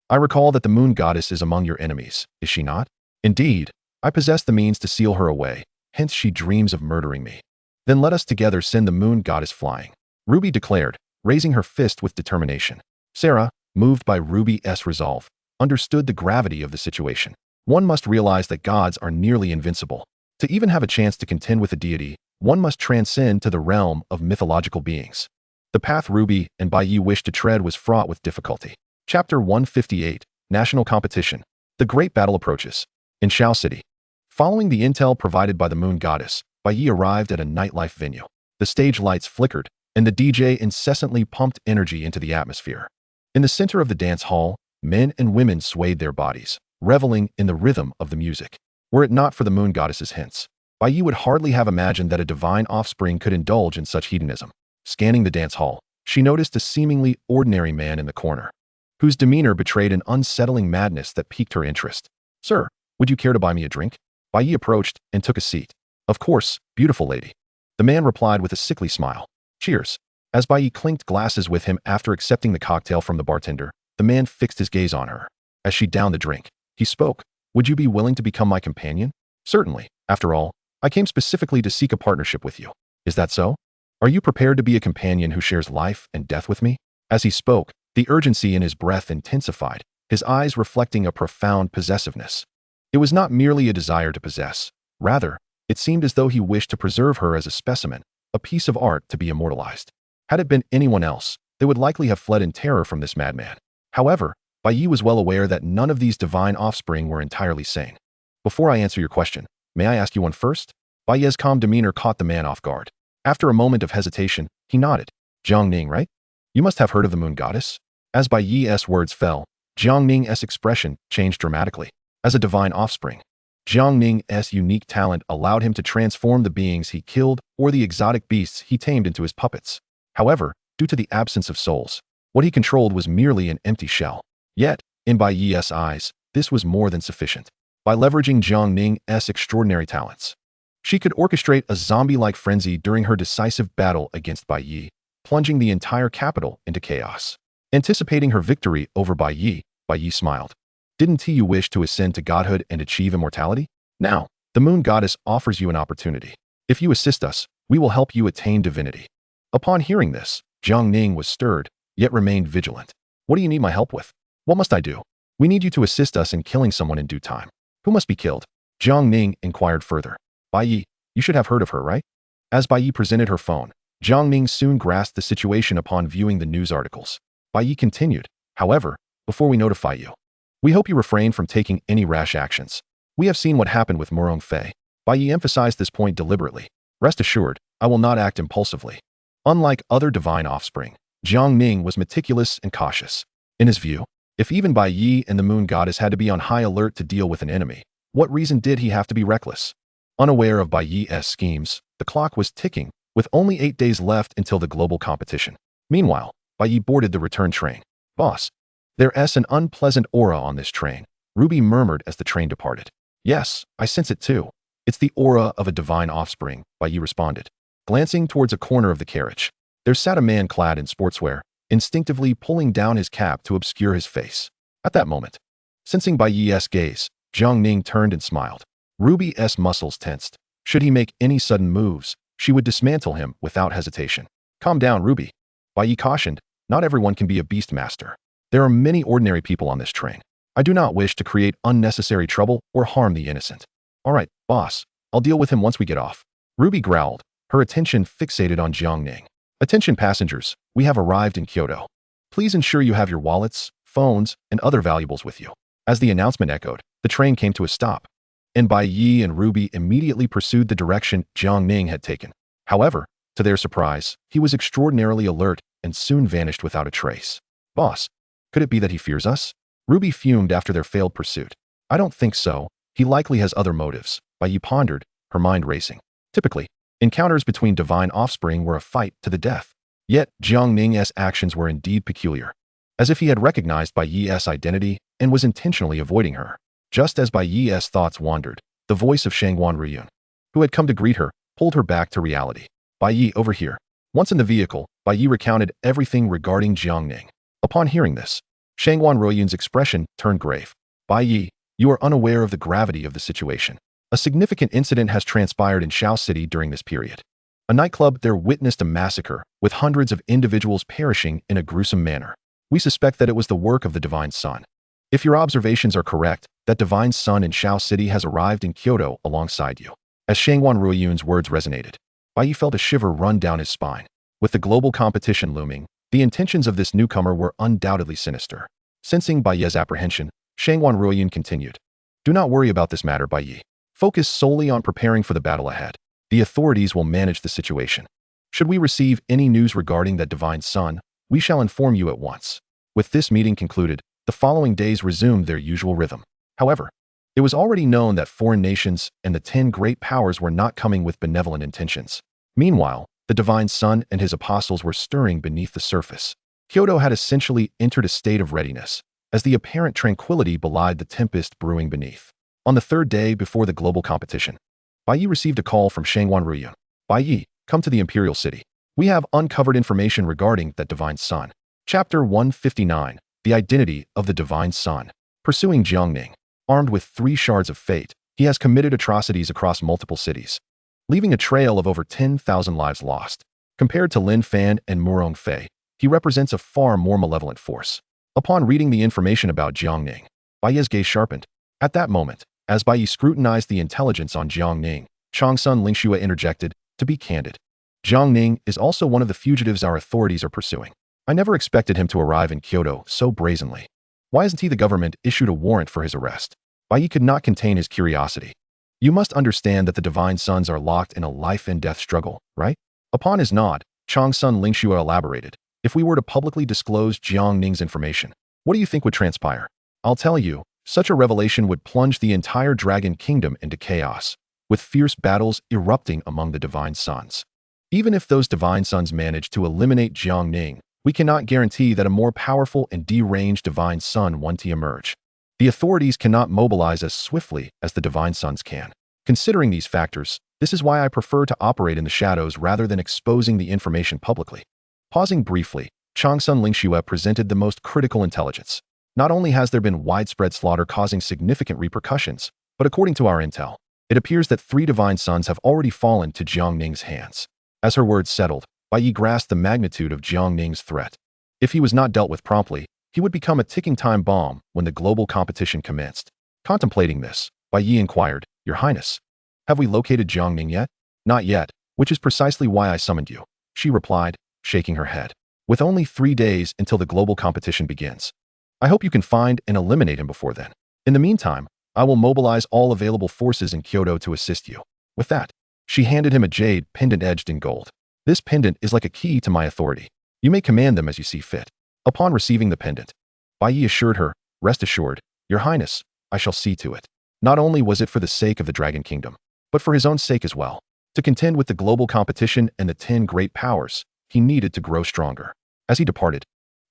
I recall that the moon goddess is among your enemies, is she not? Indeed, I possess the means to seal her away, hence she dreams of murdering me. Then let us together send the moon goddess flying, Ruby declared, raising her fist with determination. Sarah, moved by Ruby's resolve, understood the gravity of the situation. One must realize that gods are nearly invincible. To even have a chance to contend with a deity, one must transcend to the realm of mythological beings. The path Ruby and Bai Ye wished to tread was fraught with difficulty. Chapter 158, National Competition. The Great Battle approaches. In Shao City. Following the intel provided by the moon goddess, Bai Ye arrived at a nightlife venue. The stage lights flickered, and the DJ incessantly pumped energy into the atmosphere. In the center of the dance hall, men and women swayed their bodies, reveling in the rhythm of the music. Were it not for the moon goddess's hints, Bai Ye would hardly have imagined that a divine offspring could indulge in such hedonism. Scanning the dance hall, she noticed a seemingly ordinary man in the corner, whose demeanor betrayed an unsettling madness that piqued her interest. "Sir, would you care to buy me a drink?" Bai Ye approached and took a seat. "Of course, beautiful lady." The man replied with a sickly smile. "Cheers." As Bai Ye clinked glasses with him after accepting the cocktail from the bartender, the man fixed his gaze on her. As she downed the drink, he spoke. "Would you be willing to become my companion?" "Certainly. After all, I came specifically to seek a partnership with you." "Is that so? Are you prepared to be a companion who shares life and death with me?" As he spoke, the urgency in his breath intensified, his eyes reflecting a profound possessiveness. It was not merely a desire to possess. Rather, it seemed as though he wished to preserve her as a specimen, a piece of art to be immortalized. Had it been anyone else, they would likely have fled in terror from this madman. However, Bai Ye was well aware that none of these divine offspring were entirely sane. "Before I answer your question, may I ask you one first?" Bai Ye's calm demeanor caught the man off guard. After a moment of hesitation, he nodded. "Jiang Ning, right? You must have heard of the moon goddess." As Bai Ye's words fell, Jiang Ning's expression changed dramatically. As a divine offspring, Jiang Ning's unique talent allowed him to transform the beings he killed or the exotic beasts he tamed into his puppets. However, due to the absence of souls, what he controlled was merely an empty shell. Yet, in Bai Ye's eyes, this was more than sufficient. By leveraging Jiang Ning's extraordinary talents, she could orchestrate a zombie-like frenzy during her decisive battle against Bai Ye, plunging the entire capital into chaos. Anticipating her victory over Bai Ye smiled. "Didn't you wish to ascend to godhood and achieve immortality? Now, the moon goddess offers you an opportunity. If you assist us, we will help you attain divinity." Upon hearing this, Jiang Ning was stirred, yet remained vigilant. "What do you need my help with? What must I do?" "We need you to assist us in killing someone in due time." "Who must be killed?" Jiang Ning inquired further. "Bai Ye, you should have heard of her, right?" As Bai Ye presented her phone, Jiang Ning soon grasped the situation upon viewing the news articles. Bai Ye continued, "However, before we notify you, we hope you refrain from taking any rash actions. We have seen what happened with Murong Fei." Bai Ye emphasized this point deliberately. "Rest assured, I will not act impulsively." Unlike other divine offspring, Jiang Ning was meticulous and cautious. In his view, if even Bai Ye and the moon goddess had to be on high alert to deal with an enemy, what reason did he have to be reckless? Unaware of Bai Ye's schemes, the clock was ticking, with only 8 days left until the global competition. Meanwhile, Bai Ye boarded the return train. "Boss, there's an unpleasant aura on this train," Ruby murmured as the train departed. "Yes, I sense it too. It's the aura of a divine offspring," Bai Ye responded. Glancing towards a corner of the carriage, there sat a man clad in sportswear, instinctively pulling down his cap to obscure his face. At that moment, sensing Bai Ye's gaze, Jiang Ning turned and smiled. Ruby's muscles tensed. Should he make any sudden moves, she would dismantle him without hesitation. "Calm down, Ruby," Bai Ye cautioned. "Not everyone can be a beast master. There are many ordinary people on this train. I do not wish to create unnecessary trouble or harm the innocent." "All right, boss. I'll deal with him once we get off." Ruby growled, her attention fixated on Jiang Ning. "Attention passengers, we have arrived in Kyoto. Please ensure you have your wallets, phones, and other valuables with you." As the announcement echoed, the train came to a stop, and Bai Ye and Ruby immediately pursued the direction Jiang Ning had taken. However, to their surprise, he was extraordinarily alert and soon vanished without a trace. "Boss, could it be that he fears us?" Ruby fumed after their failed pursuit. "I don't think so. He likely has other motives," Bai Ye pondered, her mind racing. Typically, encounters between divine offspring were a fight to the death. Yet, Jiang Ning's actions were indeed peculiar, as if he had recognized Bai Ye's identity and was intentionally avoiding her. Just as Bai Ye's thoughts wandered, the voice of Shangguan Ruyun, who had come to greet her, pulled her back to reality. "Bai Ye, over here." Once in the vehicle, Bai Ye recounted everything regarding Jiang Ning. Upon hearing this, Shangguan Ruyun's expression turned grave. "Bai Ye, you are unaware of the gravity of the situation. A significant incident has transpired in Shao City during this period. A nightclub there witnessed a massacre, with hundreds of individuals perishing in a gruesome manner. We suspect that it was the work of the Divine Sun. If your observations are correct, that Divine Sun in Shao City has arrived in Kyoto alongside you." As Shangguan Ruyun's words resonated, Bai Ye felt a shiver run down his spine. With the global competition looming, the intentions of this newcomer were undoubtedly sinister. Sensing Bai Ye's apprehension, Shangguan Ruyun continued, "Do not worry about this matter, Bai Ye. Focus solely on preparing for the battle ahead. The authorities will manage the situation. Should we receive any news regarding that Divine Sun, we shall inform you at once." With this meeting concluded, the following days resumed their usual rhythm. However, It was already known that foreign nations and the 10 great powers were not coming with benevolent intentions. Meanwhile, the divine son and his apostles were stirring beneath the surface. Kyoto had essentially entered a state of readiness, as the apparent tranquility belied the tempest brewing beneath. On the third day before the global competition, Bai Ye received a call from Shangwan Ruyan. Bai Ye, come to the Imperial City. We have uncovered information regarding that divine son. Chapter 159, The Identity of the Divine Son. Pursuing Jiangning. Armed with 3 shards of fate, he has committed atrocities across multiple cities, leaving a trail of over 10,000 lives lost. Compared to Lin Fan and Murong Fei, he represents a far more malevolent force. Upon reading the information about Jiangning, Bai Ye's gaze sharpened. At that moment, as Bai Ye scrutinized the intelligence on Jiangning, Changsun Lingxue interjected, to be candid. Jiangning is also one of the fugitives our authorities are pursuing. I never expected him to arrive in Kyoto so brazenly. Why hasn't the government issued a warrant for his arrest? Bai Ye could not contain his curiosity. You must understand that the divine sons are locked in a life-and-death struggle, right? Upon his nod, Changsun Lingxue elaborated. If we were to publicly disclose Jiangning's information, what do you think would transpire? I'll tell you, such a revelation would plunge the entire Dragon Kingdom into chaos, with fierce battles erupting among the divine sons. Even if those divine sons manage to eliminate Jiangning, we cannot guarantee that a more powerful and deranged divine son won't emerge. The authorities cannot mobilize as swiftly as the divine sons can. Considering these factors, this is why I prefer to operate in the shadows rather than exposing the information publicly. Pausing briefly, Changsun Lingxue presented the most critical intelligence. Not only has there been widespread slaughter causing significant repercussions, but according to our intel, it appears that 3 divine sons have already fallen to Jiangning's hands. As her words settled, Bai Ye grasped the magnitude of Jiangning's threat. If he was not dealt with promptly, he would become a ticking time bomb when the global competition commenced. Contemplating this, Bai Ye inquired, Your Highness, have we located Jiangning yet? Not yet, which is precisely why I summoned you, she replied, shaking her head. With only 3 days until the global competition begins, I hope you can find and eliminate him before then. In the meantime, I will mobilize all available forces in Kyoto to assist you. With that, she handed him a jade pendant edged in gold. This pendant is like a key to my authority. You may command them as you see fit. Upon receiving the pendant, Bai Ye assured her, Rest assured, Your Highness, I shall see to it. Not only was it for the sake of the Dragon Kingdom, but for his own sake as well. To contend with the global competition and the 10 great powers, he needed to grow stronger. As he departed,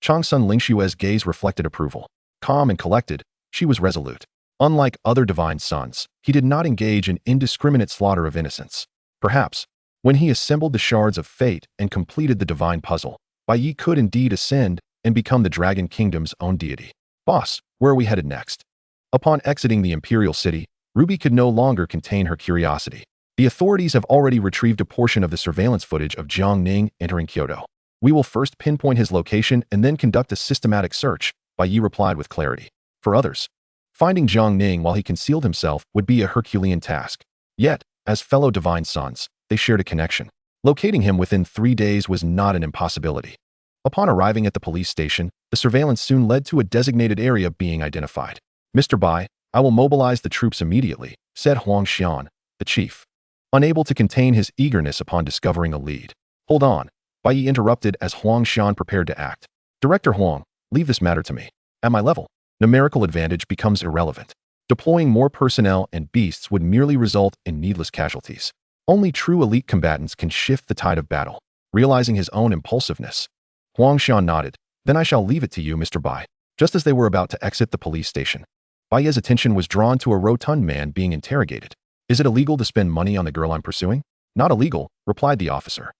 Changsun Lingxue's gaze reflected approval. Calm and collected, she was resolute. Unlike other divine sons, he did not engage in indiscriminate slaughter of innocents. Perhaps, when he assembled the shards of fate and completed the divine puzzle, Bai Ye could indeed ascend and become the Dragon Kingdom's own deity. Boss, where are we headed next? Upon exiting the Imperial City, Ruby could no longer contain her curiosity. The authorities have already retrieved a portion of the surveillance footage of Jiangning entering Kyoto. We will first pinpoint his location and then conduct a systematic search, Bai Ye replied with clarity. For others, finding Jiangning while he concealed himself would be a Herculean task. Yet, as fellow divine sons, they shared a connection. Locating him within 3 days was not an impossibility. Upon arriving at the police station, the surveillance soon led to a designated area being identified. Mr. Bai, I will mobilize the troops immediately, said Huang Xian, the chief, unable to contain his eagerness upon discovering a lead. Hold on, Bai Ye interrupted as Huang Xian prepared to act. Director Huang, leave this matter to me. At my level, numerical advantage becomes irrelevant. Deploying more personnel and beasts would merely result in needless casualties. Only true elite combatants can shift the tide of battle. Realizing his own impulsiveness, Huang Xian nodded. Then I shall leave it to you, Mr. Bai. Just as they were about to exit the police station, Bai Ye's attention was drawn to a rotund man being interrogated. Is it illegal to spend money on the girl I'm pursuing? Not illegal, replied the officer.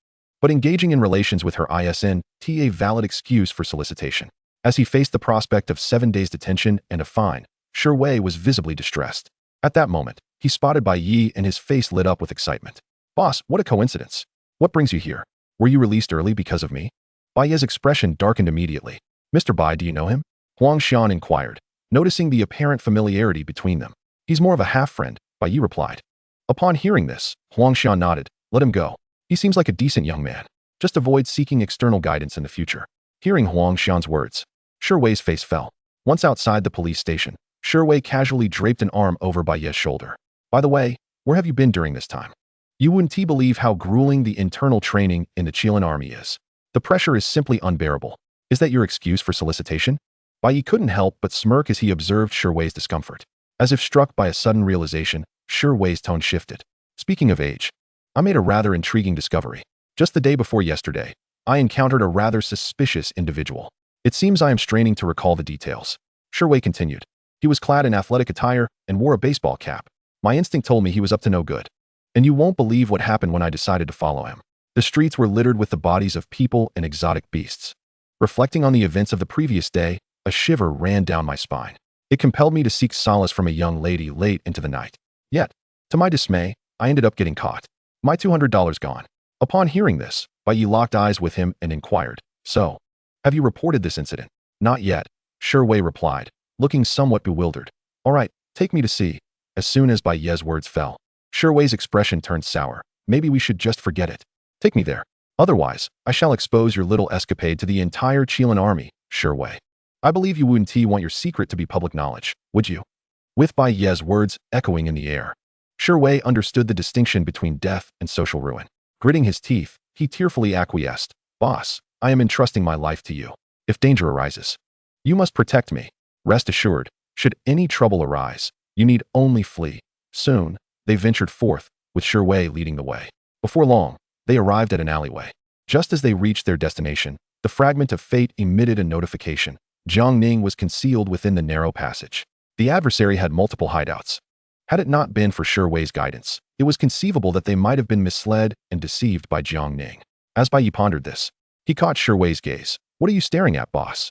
But engaging in relations with her isn't a valid excuse for solicitation. As he faced the prospect of 7 days detention and a fine, Shi Wei was visibly distressed. At that moment, he spotted Bai Ye and his face lit up with excitement. Boss, what a coincidence. What brings you here? Were you released early because of me? Bai Ye's expression darkened immediately. Mr. Bai, do you know him? Huang Xian inquired, noticing the apparent familiarity between them. He's more of a half-friend, Bai Ye replied. Upon hearing this, Huang Xian nodded. Let him go. He seems like a decent young man. Just avoid seeking external guidance in the future. Hearing Huang Xian's words, Shi Wei's face fell. Once outside the police station, Shi Wei casually draped an arm over Bai Ye's shoulder. By the way, where have you been during this time? You wouldn't believe how grueling the internal training in the Qilin army is. The pressure is simply unbearable. Is that your excuse for solicitation? Bai Ye couldn't help but smirk as he observed Shi Wei's discomfort. As if struck by a sudden realization, Wei's tone shifted. Speaking of age, I made a rather intriguing discovery. Just the day before yesterday, I encountered a rather suspicious individual. It seems I am straining to recall the details. Wei continued. He was clad in athletic attire and wore a baseball cap. My instinct told me he was up to no good. And you won't believe what happened when I decided to follow him. The streets were littered with the bodies of people and exotic beasts. Reflecting on the events of the previous day, a shiver ran down my spine. It compelled me to seek solace from a young lady late into the night. Yet, to my dismay, I ended up getting caught. My $200 gone. Upon hearing this, Bai Ye locked eyes with him and inquired, "So, have you reported this incident?" "Not yet," Wei replied, looking somewhat bewildered. "All right, take me to see." As soon as Bai Ye's words fell, Wei's expression turned sour. "Maybe we should just forget it. Take me there. Otherwise, I shall expose your little escapade to the entire Qilin army." Wei, "I believe you wouldn't want your secret to be public knowledge, would you?" With Bai Ye's words echoing in the air, Wei understood the distinction between death and social ruin. Gritting his teeth, he tearfully acquiesced. "Boss, I am entrusting my life to you. If danger arises, you must protect me. Rest assured, should any trouble arise, you need only flee." Soon, they ventured forth, with Wei leading the way. Before long, they arrived at an alleyway. Just as they reached their destination, the fragment of fate emitted a notification. Jiang Ning was concealed within the narrow passage. The adversary had multiple hideouts. Had it not been for Wei's guidance, it was conceivable that they might have been misled and deceived by Jiang Ning. As Bai Ye pondered this, he caught Wei's gaze. "What are you staring at, boss?"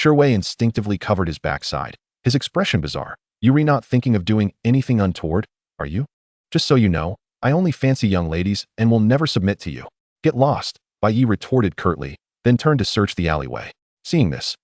Wei instinctively covered his backside, his expression bizarre. "You re not thinking of doing anything untoward, are you? Just so you know, I only fancy young ladies and will never submit to you." "Get lost," Bai Ye retorted curtly, then turned to search the alleyway. Seeing this,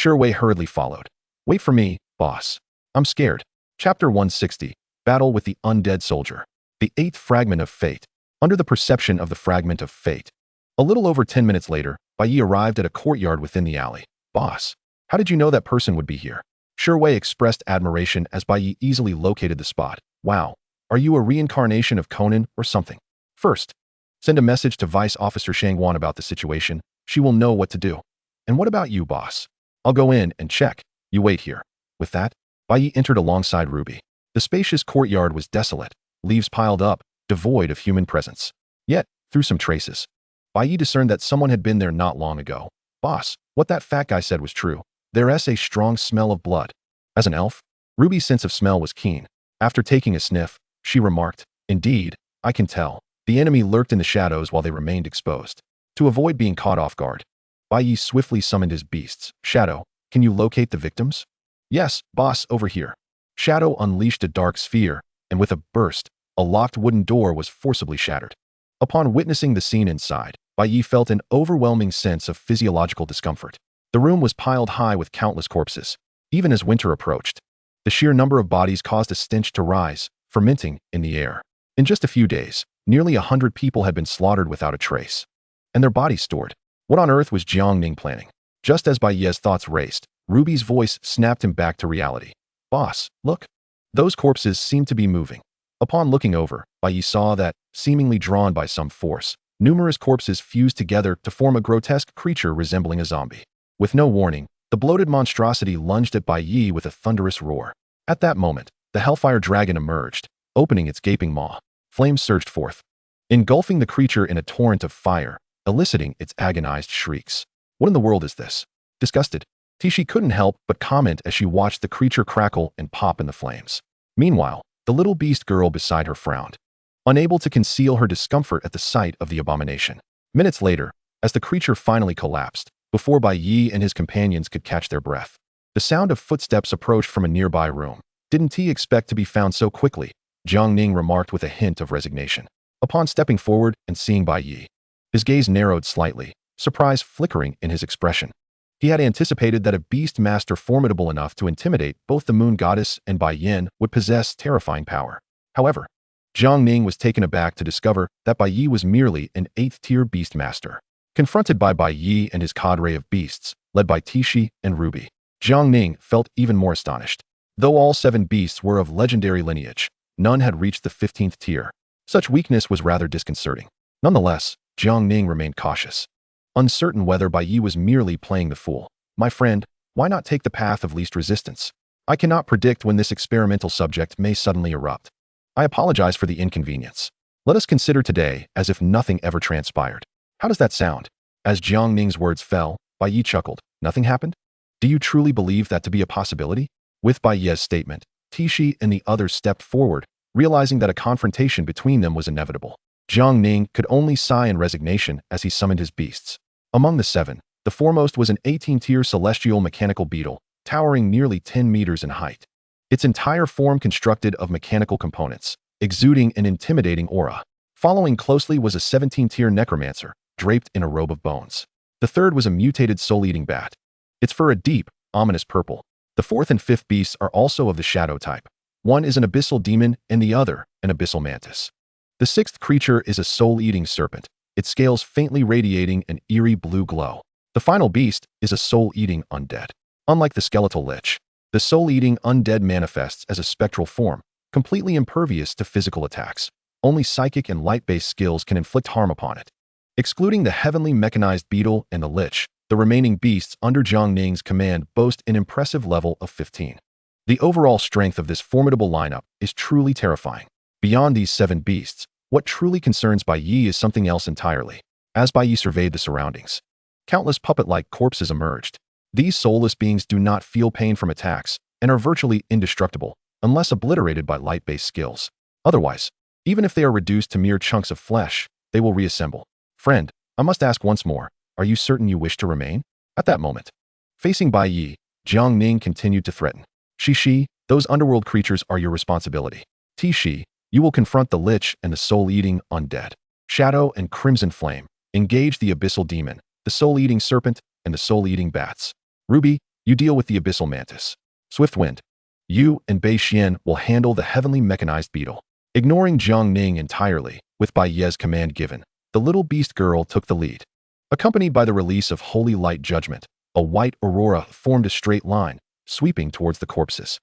Wei hurriedly followed. "Wait for me, boss. I'm scared." Chapter 160, Battle with the Undead Soldier. The 8th Fragment of Fate. Under the perception of the Fragment of Fate. A little over 10 minutes later, Bai Ye arrived at a courtyard within the alley. "Boss, how did you know that person would be here?" Wei expressed admiration as Bai Ye easily located the spot. "Wow, are you a reincarnation of Conan or something? First, send a message to Vice Officer Shangwan about the situation. She will know what to do. And what about you, boss? I'll go in and check. You wait here." With that, Bai Ye entered alongside Ruby. The spacious courtyard was desolate, leaves piled up, devoid of human presence. Yet, through some traces, Bai Ye discerned that someone had been there not long ago. "Boss, what that fat guy said was true. There's a strong smell of blood." As an elf, Ruby's sense of smell was keen. After taking a sniff, she remarked, "Indeed, I can tell." The enemy lurked in the shadows while they remained exposed. To avoid being caught off guard, Bai Ye swiftly summoned his beasts. "Shadow, can you locate the victims?" "Yes, boss, over here." Shadow unleashed a dark sphere, and with a burst, a locked wooden door was forcibly shattered. Upon witnessing the scene inside, Bai Ye felt an overwhelming sense of physiological discomfort. The room was piled high with countless corpses. Even as winter approached, the sheer number of bodies caused a stench to rise, fermenting in the air. In just a few days, nearly 100 people had been slaughtered without a trace, and their bodies stored. What on earth was Jiang Ning planning? Just as Bai Ye's thoughts raced, Ruby's voice snapped him back to reality. "Boss, look. Those corpses seem to be moving." Upon looking over, Bai Ye saw that, seemingly drawn by some force, numerous corpses fused together to form a grotesque creature resembling a zombie. With no warning, the bloated monstrosity lunged at Bai Ye with a thunderous roar. At that moment, the Hellfire Dragon emerged, opening its gaping maw. Flames surged forth, engulfing the creature in a torrent of fire, eliciting its agonized shrieks. "What in the world is this?" Disgusted, Tishi couldn't help but comment as she watched the creature crackle and pop in the flames. Meanwhile, the little beast girl beside her frowned, unable to conceal her discomfort at the sight of the abomination. Minutes later, as the creature finally collapsed, before Bai Ye and his companions could catch their breath, the sound of footsteps approached from a nearby room. "Didn't he expect to be found so quickly?" Jiang Ning remarked with a hint of resignation. Upon stepping forward and seeing Bai Ye, his gaze narrowed slightly, surprise flickering in his expression. He had anticipated that a beast master formidable enough to intimidate both the moon goddess and Bai Yin would possess terrifying power. However, Jiang Ning was taken aback to discover that Bai Ye was merely an 8th-tier beast master. Confronted by Bai Ye and his cadre of beasts, led by Tishi and Ruby, Jiang Ning felt even more astonished. Though all 7 beasts were of legendary lineage, none had reached the 15th tier. Such weakness was rather disconcerting. Nonetheless, Jiang Ning remained cautious, uncertain whether Bai Ye was merely playing the fool. "My friend, why not take the path of least resistance?" I cannot predict when this experimental subject may suddenly erupt. I apologize for the inconvenience. Let us consider today as if nothing ever transpired. How does that sound? As Jiang Ning's words fell, Bai Ye chuckled. Nothing happened? Do you truly believe that to be a possibility? With Bai Ye's statement, Tishi and the others stepped forward, realizing that a confrontation between them was inevitable. Jiang Ning could only sigh in resignation as he summoned his beasts. Among the 7, the foremost was an 18-tier celestial mechanical beetle, towering nearly 10 meters in height. Its entire form constructed of mechanical components, exuding an intimidating aura. Following closely was a 17-tier necromancer, draped in a robe of bones. The third was a mutated soul-eating bat. Its fur a deep, ominous purple. The 4th and 5th beasts are also of the shadow type. One is an abyssal demon and the other, an abyssal mantis. The 6th creature is a soul-eating serpent, its scales faintly radiating an eerie blue glow. The final beast is a soul-eating undead. Unlike the skeletal lich, the soul-eating undead manifests as a spectral form, completely impervious to physical attacks. Only psychic and light-based skills can inflict harm upon it. Excluding the heavenly mechanized beetle and the lich, the remaining beasts under Jiang Ning's command boast an impressive level of 15. The overall strength of this formidable lineup is truly terrifying. Beyond these 7 beasts, what truly concerns Bai Ye is something else entirely. As Bai Ye surveyed the surroundings, countless puppet-like corpses emerged. These soulless beings do not feel pain from attacks and are virtually indestructible unless obliterated by light-based skills. Otherwise, even if they are reduced to mere chunks of flesh, they will reassemble. Friend, I must ask once more, are you certain you wish to remain? At that moment, facing Bai Ye, Jiang Ning continued to threaten. Shi, those underworld creatures are your responsibility. Tishi, you will confront the lich and the soul-eating undead. Shadow and Crimson Flame, engage the abyssal demon, the soul-eating serpent, and the soul-eating bats. Ruby, you deal with the abyssal mantis. Swiftwind, you and Bei Xian will handle the heavenly mechanized beetle. Ignoring Jiang Ning entirely, with Bai Ye's command given, the little beast girl took the lead. Accompanied by the release of Holy Light Judgment, a white aurora formed a straight line, sweeping towards the corpses.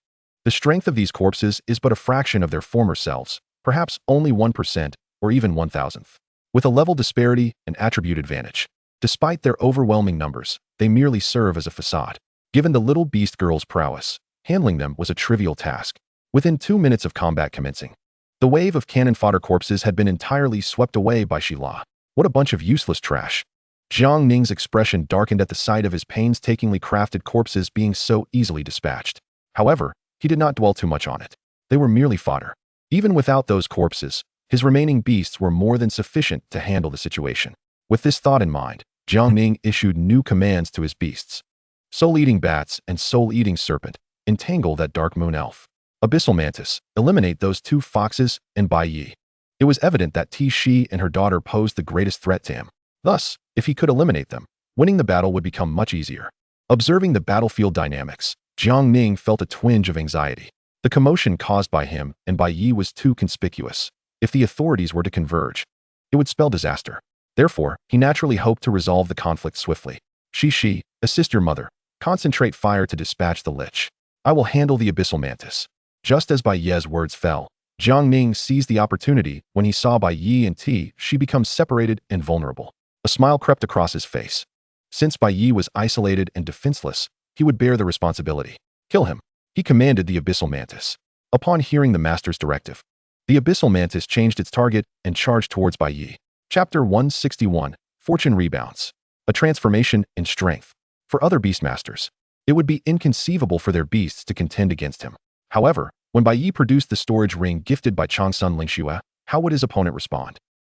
The strength of these corpses is but a fraction of their former selves, perhaps only 1% or even 1,000th. With a level disparity and attribute advantage. Despite their overwhelming numbers, they merely serve as a facade. Given the little beast girl's prowess, handling them was a trivial task. Within 2 minutes of combat commencing, the wave of cannon fodder corpses had been entirely swept away by Shila. What a bunch of useless trash. Jiang Ning's expression darkened at the sight of his painstakingly crafted corpses being so easily dispatched. However, he did not dwell too much on it. They were merely fodder. Even without those corpses, his remaining beasts were more than sufficient to handle the situation. With this thought in mind, Jiang Ning issued new commands to his beasts. Soul-eating bats and soul-eating serpent, entangle that dark moon elf. Abyssal mantis, eliminate those 2 foxes and Bai Ye. It was evident that Tishi and her daughter posed the greatest threat to him. Thus, if he could eliminate them, winning the battle would become much easier. Observing the battlefield dynamics, Jiang Ning felt a twinge of anxiety. The commotion caused by him and Bai Ye was too conspicuous. If the authorities were to converge, it would spell disaster. Therefore, he naturally hoped to resolve the conflict swiftly. Shi, assist your mother. Concentrate fire to dispatch the lich. I will handle the abyssal mantis. Just as Bai Ye's words fell, Jiang Ning seized the opportunity when he saw Bai Ye and She become separated and vulnerable. A smile crept across his face. Since Bai Ye was isolated and defenseless, he would bear the responsibility. Kill him. He commanded the abyssal mantis. Upon hearing the master's directive, the abyssal mantis changed its target and charged towards Bai Ye. Chapter 161, Fortune Rebounds. A transformation in strength. For other beastmasters, it would be inconceivable for their beasts to contend against him. However, when Bai Ye produced the storage ring gifted by Changsun Lingxue, how would his opponent respond?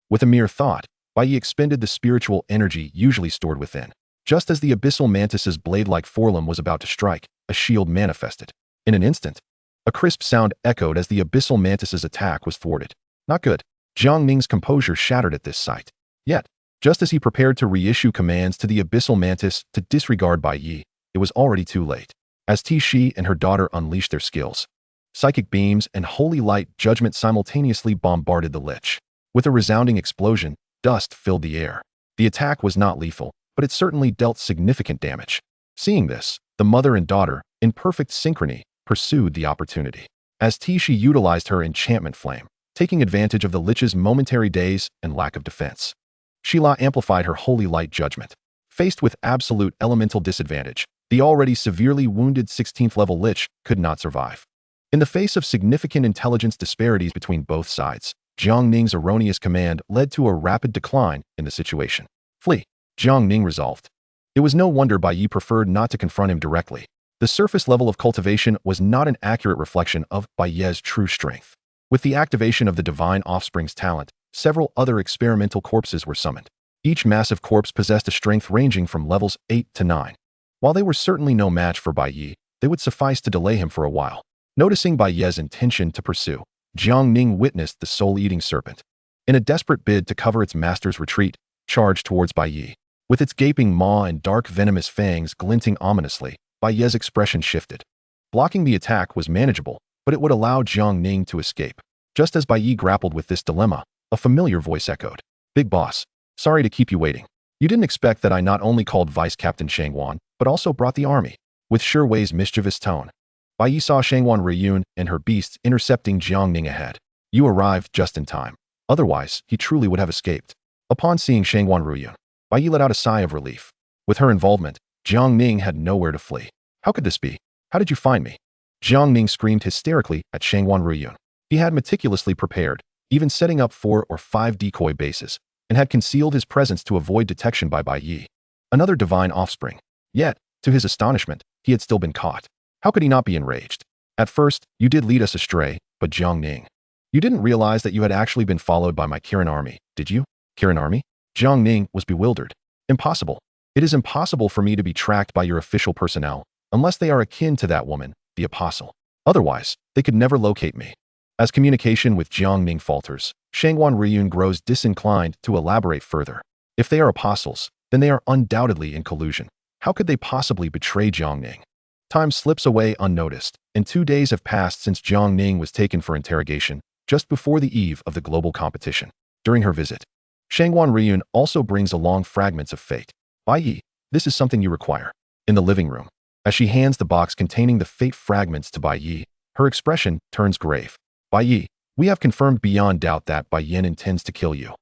With a mere thought, Bai Ye expended the spiritual energy usually stored within. Just as the abyssal mantis's blade-like forelimb was about to strike, a shield manifested. In an instant, a crisp sound echoed as the abyssal mantis's attack was thwarted. Not good. Jiang Ning's composure shattered at this sight. Yet, just as he prepared to reissue commands to the abyssal mantis to disregard Bai Ye, it was already too late. As Shi and her daughter unleashed their skills, psychic beams and holy light judgment simultaneously bombarded the lich. With a resounding explosion, dust filled the air. The attack was not lethal, but it certainly dealt significant damage. Seeing this, the mother and daughter, in perfect synchrony, pursued the opportunity. As Shi utilized her enchantment flame, taking advantage of the lich's momentary daze and lack of defense, Shila amplified her holy light judgment. Faced with absolute elemental disadvantage, The already severely wounded 16th level Lich could not survive. In the face of significant intelligence disparities between both sides, Jiang Ning's erroneous command led to a rapid decline in the situation. Flee. Jiang Ning resolved. It was no wonder Bai Ye preferred not to confront him directly. The surface level of cultivation was not an accurate reflection of Bai Ye's true strength. With the activation of the Divine Offspring's talent, several other experimental corpses were summoned. Each massive corpse possessed a strength ranging from levels 8 to 9. While they were certainly no match for Bai Ye, they would suffice to delay him for a while. Noticing Bai Ye's intention to pursue, Jiang Ning witnessed the soul-eating serpent. In a desperate bid to cover its master's retreat, charged towards Bai Ye. With its gaping maw and dark venomous fangs glinting ominously, Bai Ye's expression shifted. Blocking the attack was manageable, but it would allow Jiang Ning to escape. Just as Bai Ye grappled with this dilemma, a familiar voice echoed. Big boss, sorry to keep you waiting. You didn't expect that I not only called Vice Captain Shangwan, but also brought the army. With Shi Wei's mischievous tone, Bai Ye saw Shangwan Riyun and her beasts intercepting Jiang Ning ahead. You arrived just in time. Otherwise, he truly would have escaped. Upon seeing Shangwan Riyun, Bai Ye let out a sigh of relief. With her involvement, Jiang Ning had nowhere to flee. How could this be? How did you find me? Jiang Ning screamed hysterically at Shangwan Riyun. He had meticulously prepared, even setting up 4 or 5 decoy bases, and had concealed his presence to avoid detection by Bai Ye. Another divine offspring. Yet, to his astonishment, he had still been caught. How could he not be enraged? At first, you did lead us astray, but Jiang Ning. You didn't realize that you had actually been followed by my Kirin army, did you? Kirin army? Jiang Ning was bewildered. Impossible. It is impossible for me to be tracked by your official personnel, unless they are akin to that woman, the apostle. Otherwise, they could never locate me. As communication with Jiang Ning falters, Shangwan Riyun grows disinclined to elaborate further. If they are apostles, then they are undoubtedly in collusion. How could they possibly betray Jiang Ning? Time slips away unnoticed, and 2 days have passed since Jiang Ning was taken for interrogation, just before the eve of the global competition. During her visit, Shangwan Riyun also brings along fragments of fate. Bai Ye, this is something you require. In the living room, as she hands the box containing the fate fragments to Bai Ye, her expression turns grave. Bai Ye, we have confirmed beyond doubt that Bai Yin intends to kill you.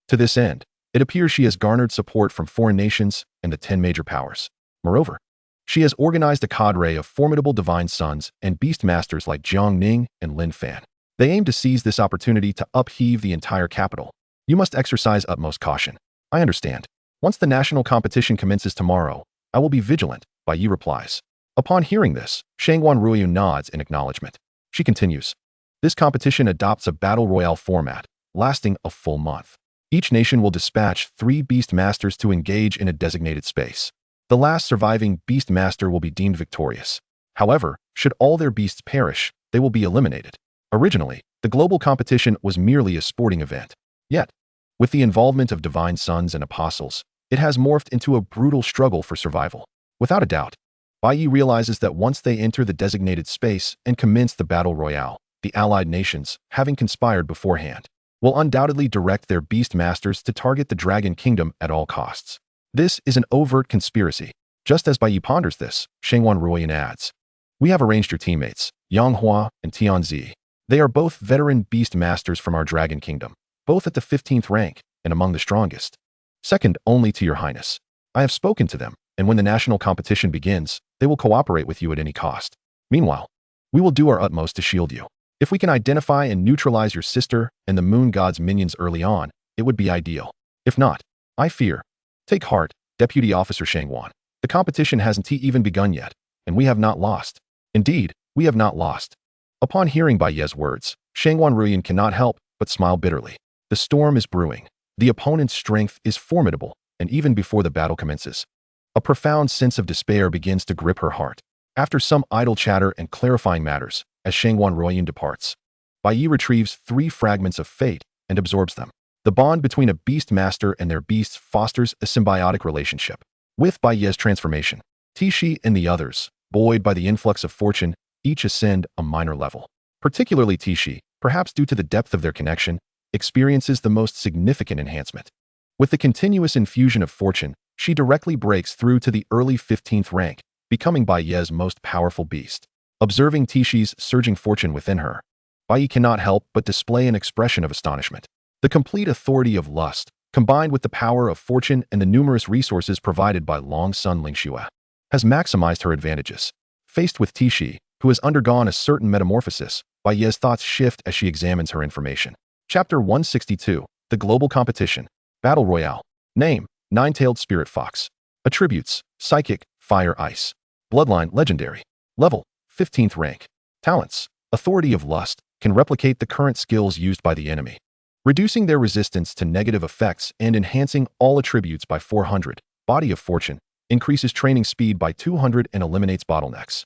To this end, it appears she has garnered support from foreign nations and the 10 major powers. Moreover, she has organized a cadre of formidable divine sons and beast masters like Jiang Ning and Lin Fan. They aim to seize this opportunity to upheave the entire capital. You must exercise utmost caution. I understand. Once the national competition commences tomorrow, I will be vigilant, Bai Ye replies. Upon hearing this, Shangwan Riyun nods in acknowledgement. She continues. This competition adopts a battle royale format, lasting a full month. Each nation will dispatch 3 beast masters to engage in a designated space. The last surviving beast master will be deemed victorious. However, should all their beasts perish, they will be eliminated. Originally, the global competition was merely a sporting event. Yet, with the involvement of divine sons and apostles, it has morphed into a brutal struggle for survival. Without a doubt, Bai Ye realizes that once they enter the designated space and commence the battle royale, the allied nations, having conspired beforehand, will undoubtedly direct their beast masters to target the Dragon Kingdom at all costs. This is an overt conspiracy. Just as Bai Ye ponders this, Shangwan Riyun adds, we have arranged your teammates, Yang Hua and Tianzi. They are both veteran beast masters from our Dragon Kingdom, both at the 15th rank and among the strongest. Second only to your highness. I have spoken to them, and when the national competition begins, they will cooperate with you at any cost. Meanwhile, we will do our utmost to shield you. If we can identify and neutralize your sister and the moon god's minions early on, it would be ideal. If not, I fear. Take heart, Deputy Officer Shangwan. The competition hasn't even begun yet, and we have not lost. Indeed, we have not lost. Upon hearing Bai Ye's words, Shangwan Riyun cannot help but smile bitterly. The storm is brewing. The opponent's strength is formidable, and even before the battle commences, a profound sense of despair begins to grip her heart. After some idle chatter and clarifying matters, as Shangwan Riyun departs, Bai Ye retrieves 3 fragments of fate and absorbs them. The bond between a beast master and their beasts fosters a symbiotic relationship. With Bai Ye's transformation, Tishi and the others, buoyed by the influx of fortune, each ascend a minor level. Particularly Tishi, perhaps due to the depth of their connection, experiences the most significant enhancement. With the continuous infusion of fortune, she directly breaks through to the early 15th rank, becoming Bai Ye's most powerful beast. Observing Tishi's surging fortune within her, Bai Ye cannot help but display an expression of astonishment. The complete authority of lust, combined with the power of fortune and the numerous resources provided by Long Sun Lingxue, has maximized her advantages. Faced with Tishi, who has undergone a certain metamorphosis, Bai Ye's thoughts shift as she examines her information. Chapter 162, The Global Competition. Battle Royale. Name, Nine-Tailed Spirit Fox. Attributes, Psychic, Fire Ice. Bloodline, Legendary. Level, 15th rank. Talents, Authority of Lust, can replicate the current skills used by the enemy, reducing their resistance to negative effects and enhancing all attributes by 400. Body of Fortune, increases training speed by 200 and eliminates bottlenecks.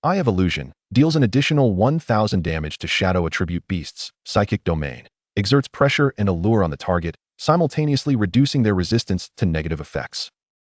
Eye of Illusion, deals an additional 1000 damage to shadow attribute beasts. Psychic Domain, exerts pressure and allure on the target, simultaneously reducing their resistance to negative effects.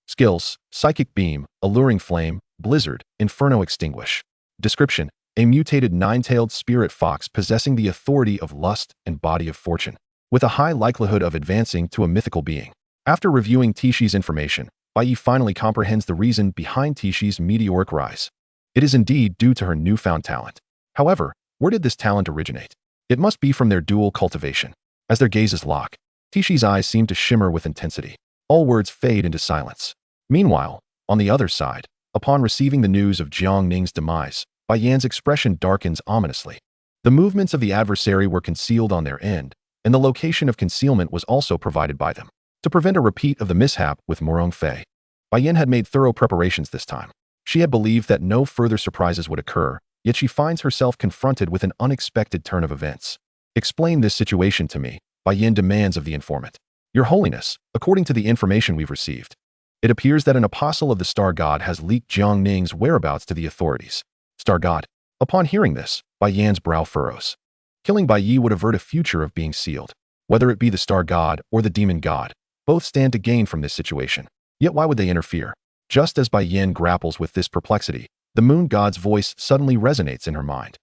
Skills, Psychic Beam, Alluring Flame, Blizzard, Inferno Extinguish. Description, a mutated nine-tailed spirit fox possessing the authority of lust and body of fortune, with a high likelihood of advancing to a mythical being. After reviewing Tishi's information, Bai Ye finally comprehends the reason behind Tishi's meteoric rise. It is indeed due to her newfound talent. However, where did this talent originate? It must be from their dual cultivation. As their gazes lock, Tishi's eyes seem to shimmer with intensity. All words fade into silence. Meanwhile, on the other side, upon receiving the news of Jiang Ning's demise, Bai Yan's expression darkens ominously. The movements of the adversary were concealed on their end, and the location of concealment was also provided by them. To prevent a repeat of the mishap with Morong Fei, Bai Yan had made thorough preparations this time. She had believed that no further surprises would occur, yet she finds herself confronted with an unexpected turn of events. Explain this situation to me, Bai Yan demands of the informant. Your Holiness, according to the information we've received, it appears that an apostle of the Star God has leaked Jiang Ning's whereabouts to the authorities. Star God. Upon hearing this, Bai Yan's brow furrows. Killing Bai Ye would avert a future of being sealed. Whether it be the Star God or the Demon God, both stand to gain from this situation. Yet why would they interfere? Just as Bai Yan grapples with this perplexity, the Moon God's voice suddenly resonates in her mind.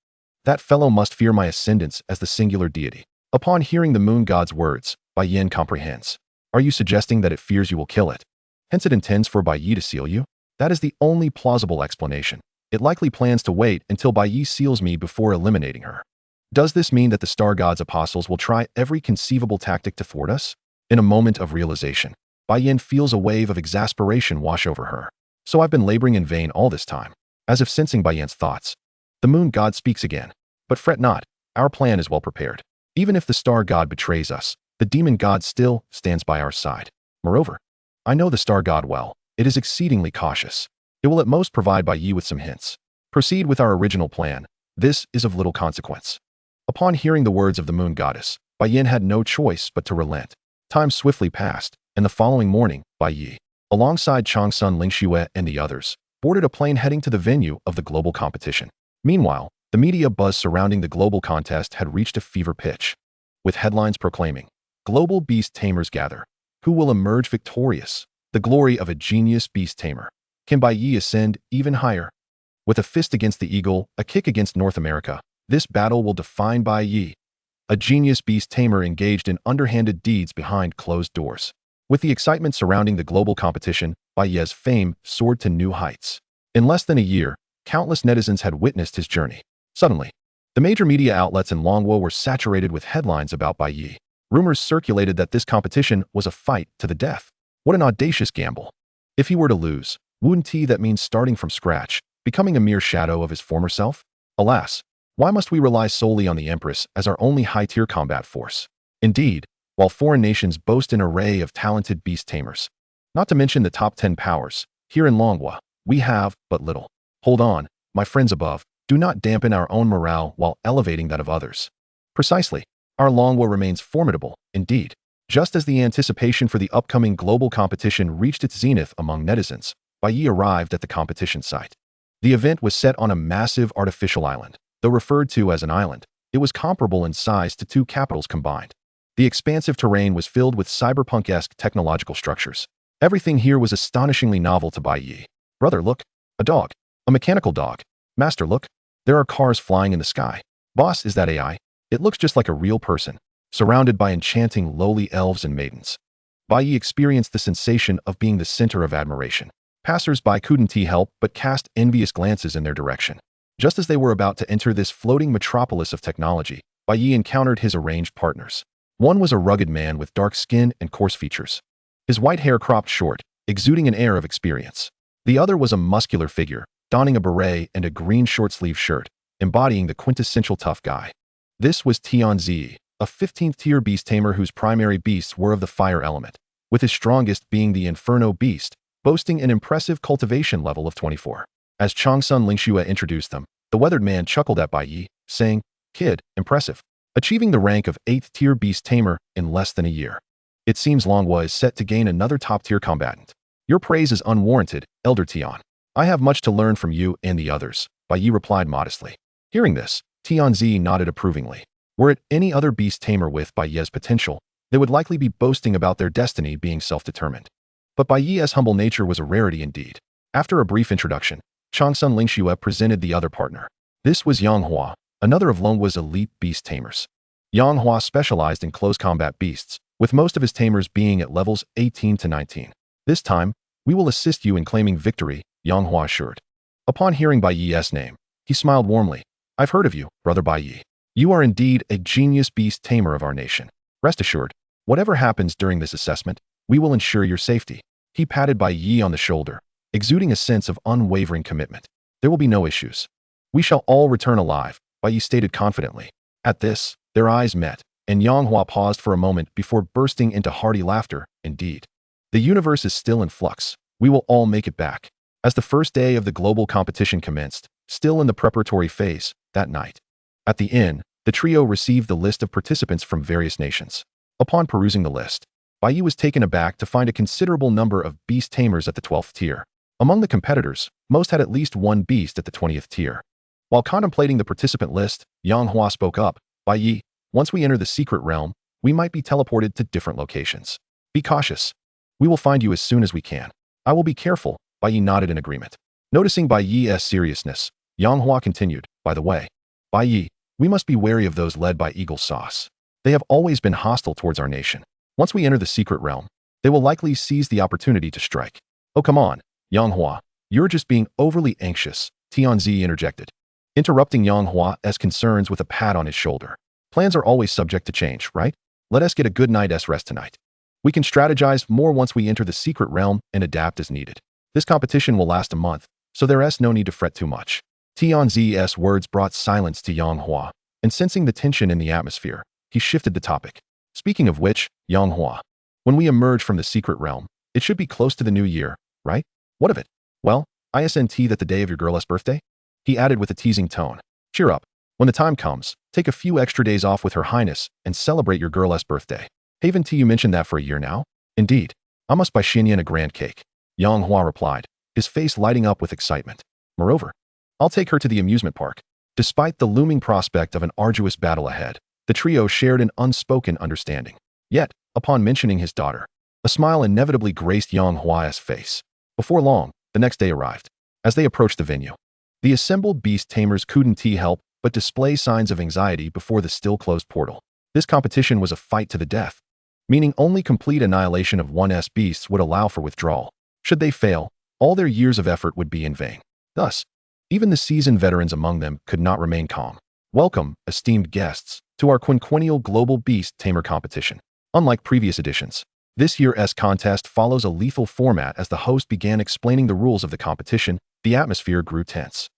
That fellow must fear my ascendance as the singular deity. Upon hearing the Moon God's words, Bai Yan comprehends. Are you suggesting that it fears you will kill it? Hence it intends for Bai Ye to seal you? That is the only plausible explanation. It likely plans to wait until Bai Ye seals me before eliminating her. Does this mean that the Star God's apostles will try every conceivable tactic to thwart us? In a moment of realization, Bai Yan feels a wave of exasperation wash over her. So I've been laboring in vain all this time. As if sensing Bai Yan's thoughts, the Moon God speaks again. But fret not, our plan is well prepared. Even if the Star God betrays us, the Demon God still stands by our side. Moreover, I know the Star God well. It is exceedingly cautious. It will at most provide Bai Ye with some hints. Proceed with our original plan. This is of little consequence. Upon hearing the words of the Moon Goddess, Bai Yan had no choice but to relent. Time swiftly passed, and the following morning, Bai Ye, alongside Changsun Lingxue and the others, boarded a plane heading to the venue of the global competition. Meanwhile, the media buzz surrounding the global contest had reached a fever pitch, with headlines proclaiming, "Global Beast Tamers gather. Who will emerge victorious? The glory of a genius beast tamer. Can Bai Ye ascend even higher?" With a fist against the eagle, a kick against North America, this battle will define Bai Ye, a genius beast tamer engaged in underhanded deeds behind closed doors. With the excitement surrounding the global competition, Bai Ye's fame soared to new heights. In less than a year, countless netizens had witnessed his journey. Suddenly, the major media outlets in Longwo were saturated with headlines about Bai Ye. Rumors circulated that this competition was a fight to the death. What an audacious gamble. If he were to lose, wouldn't that means starting from scratch, becoming a mere shadow of his former self? Alas, why must we rely solely on the Empress as our only high-tier combat force? Indeed, while foreign nations boast an array of talented beast tamers, not to mention the top 10 powers, here in Longwa, we have but little. Hold on, my friends above, do not dampen our own morale while elevating that of others. Precisely, our Longwa remains formidable, indeed. Just as the anticipation for the upcoming global competition reached its zenith among netizens, Bai Ye arrived at the competition site. The event was set on a massive artificial island. Though referred to as an island, it was comparable in size to two capitals combined. The expansive terrain was filled with cyberpunk-esque technological structures. Everything here was astonishingly novel to Bai Ye. Brother, look. A dog. A mechanical dog. Master, look. There are cars flying in the sky. Boss, is that AI? It looks just like a real person, surrounded by enchanting lowly elves and maidens. Bai Ye experienced the sensation of being the center of admiration. Passers-by couldn't help but cast envious glances in their direction. Just as they were about to enter this floating metropolis of technology, Bai Ye encountered his arranged partners. One was a rugged man with dark skin and coarse features. His white hair cropped short, exuding an air of experience. The other was a muscular figure, donning a beret and a green short-sleeve shirt, embodying the quintessential tough guy. This was Tianzi, a 15th tier beast tamer whose primary beasts were of the fire element, with his strongest being the Inferno beast, boasting an impressive cultivation level of 24. As Changsun Lingxue introduced them, the weathered man chuckled at Bai Ye, saying, "Kid, impressive. Achieving the rank of 8th tier beast tamer in less than a year. It seems Longhua is set to gain another top-tier combatant. Your praise is unwarranted, Elder Tian. I have much to learn from you and the others," Bai Ye replied modestly. Hearing this, Tianzi nodded approvingly. Were it any other beast tamer with Bai Ye's potential, they would likely be boasting about their destiny being self-determined. But Bai Ye's humble nature was a rarity indeed. After a brief introduction, Changsun Lingxue presented the other partner. This was Yang Hua, another of Longhua's elite beast tamers. Yang Hua specialized in close combat beasts, with most of his tamers being at levels 18 to 19. "This time, we will assist you in claiming victory," Yang Hua assured. Upon hearing Bai Ye's name, he smiled warmly. "I've heard of you, Brother Bai Ye. You are indeed a genius beast tamer of our nation. Rest assured, whatever happens during this assessment, we will ensure your safety." He patted Bai Ye on the shoulder, exuding a sense of unwavering commitment. "There will be no issues. We shall all return alive," Bai Ye stated confidently. At this, their eyes met, and Yang Hua paused for a moment before bursting into hearty laughter. "Indeed. The universe is still in flux. We will all make it back." As the first day of the global competition commenced, still in the preparatory phase, that night. At the inn, the trio received the list of participants from various nations. Upon perusing the list, Bai Ye was taken aback to find a considerable number of beast tamers at the 12th tier. Among the competitors, most had at least one beast at the 20th tier. While contemplating the participant list, Yang Hua spoke up. "Bai Ye, once we enter the secret realm, we might be teleported to different locations. Be cautious. We will find you as soon as we can." "I will be careful," Bai Ye nodded in agreement. Noticing Bai Ye's seriousness, Yang Hua continued, "By the way, Bai Ye, we must be wary of those led by Eagle Sauce. They have always been hostile towards our nation. Once we enter the secret realm, they will likely seize the opportunity to strike." "Oh, come on, Yang Hua, you're just being overly anxious," Tianzi interjected, interrupting Yang Hua's concerns with a pat on his shoulder. "Plans are always subject to change, right? Let us get a good night's rest tonight. We can strategize more once we enter the secret realm and adapt as needed. This competition will last a month, so there's no need to fret too much." Tianzi's words brought silence to Yang Hua, and sensing the tension in the atmosphere, he shifted the topic. "Speaking of which, Yang Hua, when we emerge from the secret realm, it should be close to the new year, right? What of it? Well, isn't that the day of your girl's birthday?" He added with a teasing tone. "Cheer up. When the time comes, take a few extra days off with Her Highness and celebrate your girl's birthday. Haven't you mentioned that for a year now?" "Indeed. I must buy Xinyan a grand cake," Yang Hua replied, his face lighting up with excitement. "Moreover, I'll take her to the amusement park." Despite the looming prospect of an arduous battle ahead, the trio shared an unspoken understanding. Yet, upon mentioning his daughter, a smile inevitably graced Yang Hua's face. Before long, the next day arrived. As they approached the venue, the assembled beast tamers couldn't help but display signs of anxiety before the still-closed portal. This competition was a fight to the death, meaning only complete annihilation of 1's beasts would allow for withdrawal. Should they fail, all their years of effort would be in vain. Thus, even the seasoned veterans among them could not remain calm. "Welcome, esteemed guests, to our quinquennial Global Beast Tamer competition. Unlike previous editions, this year's contest follows a lethal format. As the host began explaining the rules of the competition, the atmosphere grew tense.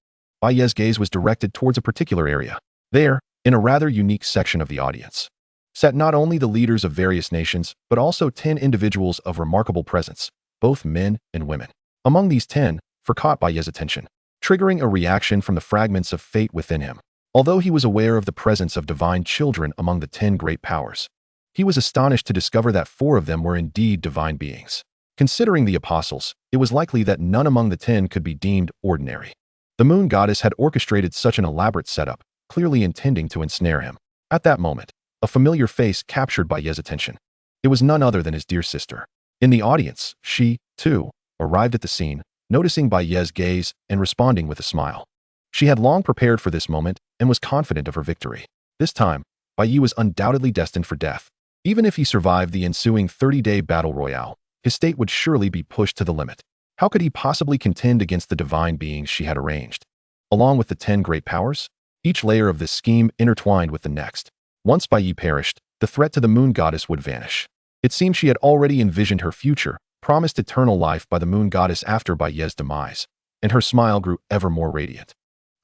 Bai Ye's gaze was directed towards a particular area. There, in a rather unique section of the audience, sat not only the leaders of various nations, but also 10 individuals of remarkable presence, both men and women. Among these 10, caught Bai Ye's attention, triggering a reaction from the fragments of fate within him. Although he was aware of the presence of divine children among the 10 great powers, he was astonished to discover that 4 of them were indeed divine beings. Considering the apostles, it was likely that none among the 10 could be deemed ordinary. The moon goddess had orchestrated such an elaborate setup, clearly intending to ensnare him. At that moment, a familiar face captured Bai Ye's attention. It was none other than his dear sister. In the audience, she, too, arrived at the scene, noticing Bai Ye's gaze and responding with a smile. She had long prepared for this moment and was confident of her victory. This time, Bai Ye was undoubtedly destined for death. Even if he survived the ensuing 30-day battle royale, his state would surely be pushed to the limit. How could he possibly contend against the divine beings she had arranged? Along with the 10 great powers, each layer of this scheme intertwined with the next. Once Bai Ye perished, the threat to the moon goddess would vanish. It seemed she had already envisioned her future, promised eternal life by the moon goddess after Bai Ye's demise, and her smile grew ever more radiant.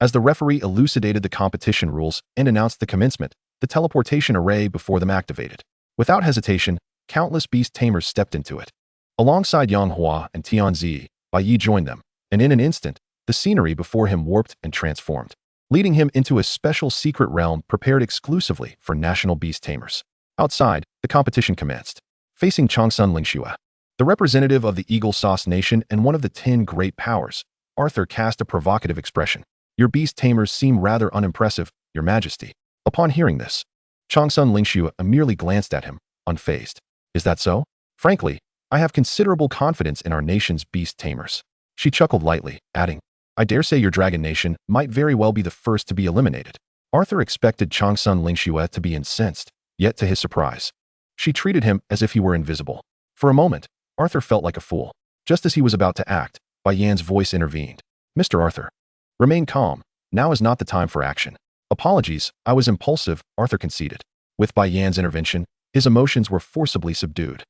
As the referee elucidated the competition rules and announced the commencement, the teleportation array before them activated. Without hesitation, countless beast tamers stepped into it. Alongside Yang Hua and Tianzi, Bai Ye joined them, and in an instant, the scenery before him warped and transformed, leading him into a special secret realm prepared exclusively for national beast tamers. Outside, the competition commenced. Facing Changsun Lingxue, the representative of the Eagle Sauce Nation and one of the 10 great powers, Arthur cast a provocative expression. Your beast tamers seem rather unimpressive, Your Majesty. Upon hearing this, Changsun Lingxue merely glanced at him, unfazed. Is that so? Frankly, I have considerable confidence in our nation's beast tamers. She chuckled lightly, adding, I dare say your dragon nation might very well be the first to be eliminated. Arthur expected Changsun Lingxue to be incensed, yet to his surprise, she treated him as if he were invisible. For a moment, Arthur felt like a fool. Just as he was about to act, Bai Yan's voice intervened. Mr. Arthur, remain calm. Now is not the time for action. Apologies, I was impulsive, Arthur conceded. With Bai Yan's intervention, his emotions were forcibly subdued.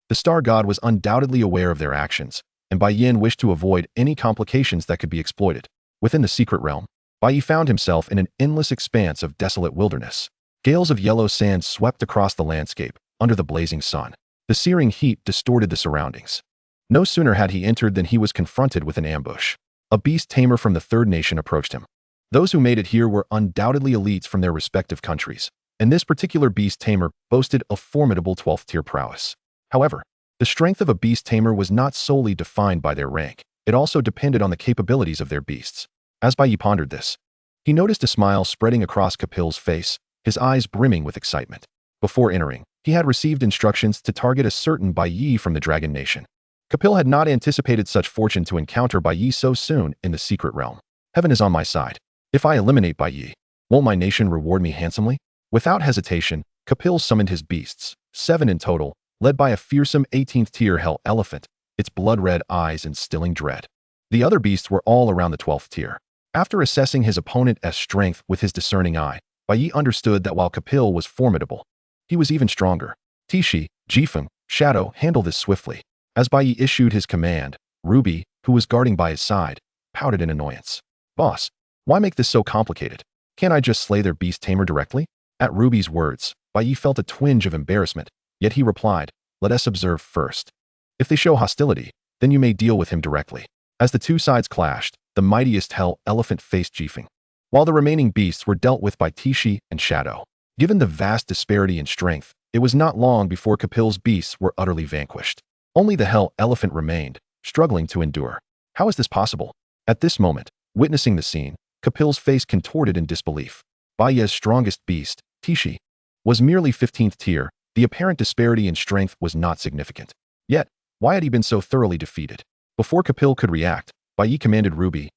The star god was undoubtedly aware of their actions, and Bai Yan wished to avoid any complications that could be exploited. Within the secret realm, Bai Ye found himself in an endless expanse of desolate wilderness. Gales of yellow sand swept across the landscape, under the blazing sun. The searing heat distorted the surroundings. No sooner had he entered than he was confronted with an ambush. A beast tamer from the third nation approached him. Those who made it here were undoubtedly elites from their respective countries, and this particular beast tamer boasted a formidable 12th-tier prowess. However, the strength of a beast tamer was not solely defined by their rank. It also depended on the capabilities of their beasts. As Bai Ye pondered this, he noticed a smile spreading across Kapil's face, his eyes brimming with excitement. Before entering, he had received instructions to target a certain Bai Ye from the Dragon Nation. Kapil had not anticipated such fortune to encounter Bai Ye so soon in the secret realm. Heaven is on my side. If I eliminate Bai Ye, won't my nation reward me handsomely? Without hesitation, Kapil summoned his beasts, 7 in total, led by a fearsome 18th-tier hell elephant, its blood-red eyes instilling dread. The other beasts were all around the 12th tier. After assessing his opponent's strength with his discerning eye, Bai Ye understood that while Kapil was formidable, he was even stronger. Tishi, Jifeng, Shadow handled this swiftly. As Bai Ye issued his command, Ruby, who was guarding by his side, pouted in annoyance. Boss, why make this so complicated? Can't I just slay their beast tamer directly? At Ruby's words, Bai Ye felt a twinge of embarrassment, yet he replied, let us observe first. If they show hostility, then you may deal with him directly. As the two sides clashed, the mightiest hell elephant faced Jifeng, while the remaining beasts were dealt with by Tishi and Shadow. Given the vast disparity in strength, it was not long before Kapil's beasts were utterly vanquished. Only the hell elephant remained, struggling to endure. How is this possible? At this moment, witnessing the scene, Kapil's face contorted in disbelief. Bai Ye's strongest beast, Tishi, was merely 15th tier. The apparent disparity in strength was not significant. Yet, why had he been so thoroughly defeated? Before Kapil could react, Bai Ye commanded Ruby,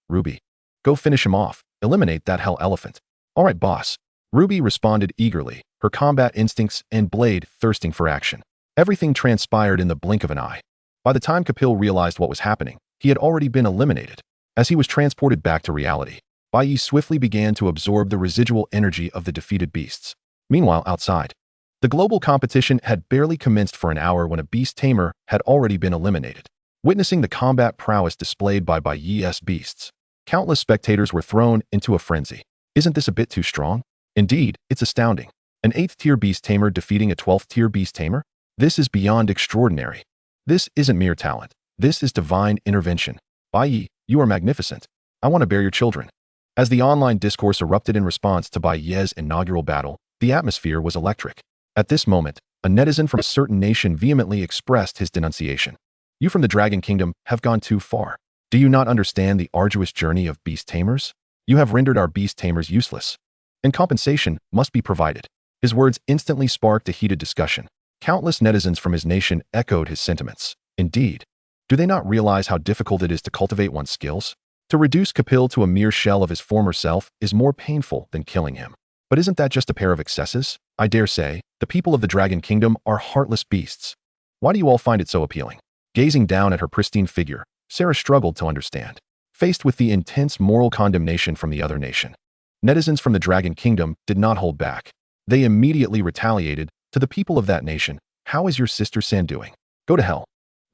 go finish him off, eliminate that hell elephant. All right, boss. Ruby responded eagerly, her combat instincts and blade thirsting for action. Everything transpired in the blink of an eye. By the time Kapil realized what was happening, he had already been eliminated. As he was transported back to reality, Bai Ye swiftly began to absorb the residual energy of the defeated beasts. Meanwhile, outside, the global competition had barely commenced for an hour when a beast tamer had already been eliminated. Witnessing the combat prowess displayed by Bai Ye's beasts, countless spectators were thrown into a frenzy. Isn't this a bit too strong? Indeed, it's astounding. An 8th-tier beast tamer defeating a 12th-tier beast tamer? This is beyond extraordinary. This isn't mere talent. This is divine intervention. Bai Ye, you are magnificent. I want to bear your children. As the online discourse erupted in response to Bai Ye's inaugural battle, the atmosphere was electric. At this moment, a netizen from a certain nation vehemently expressed his denunciation. You from the Dragon Kingdom have gone too far. Do you not understand the arduous journey of beast tamers? You have rendered our beast tamers useless, and compensation must be provided. His words instantly sparked a heated discussion. Countless netizens from his nation echoed his sentiments. Indeed, do they not realize how difficult it is to cultivate one's skills? To reduce Kapil to a mere shell of his former self is more painful than killing him. But isn't that just a pair of excesses? I dare say, the people of the Dragon Kingdom are heartless beasts. Why do you all find it so appealing? Gazing down at her pristine figure, Sarah struggled to understand. Faced with the intense moral condemnation from the other nation, netizens from the Dragon Kingdom did not hold back. They immediately retaliated to the people of that nation. How is your sister San doing? Go to hell.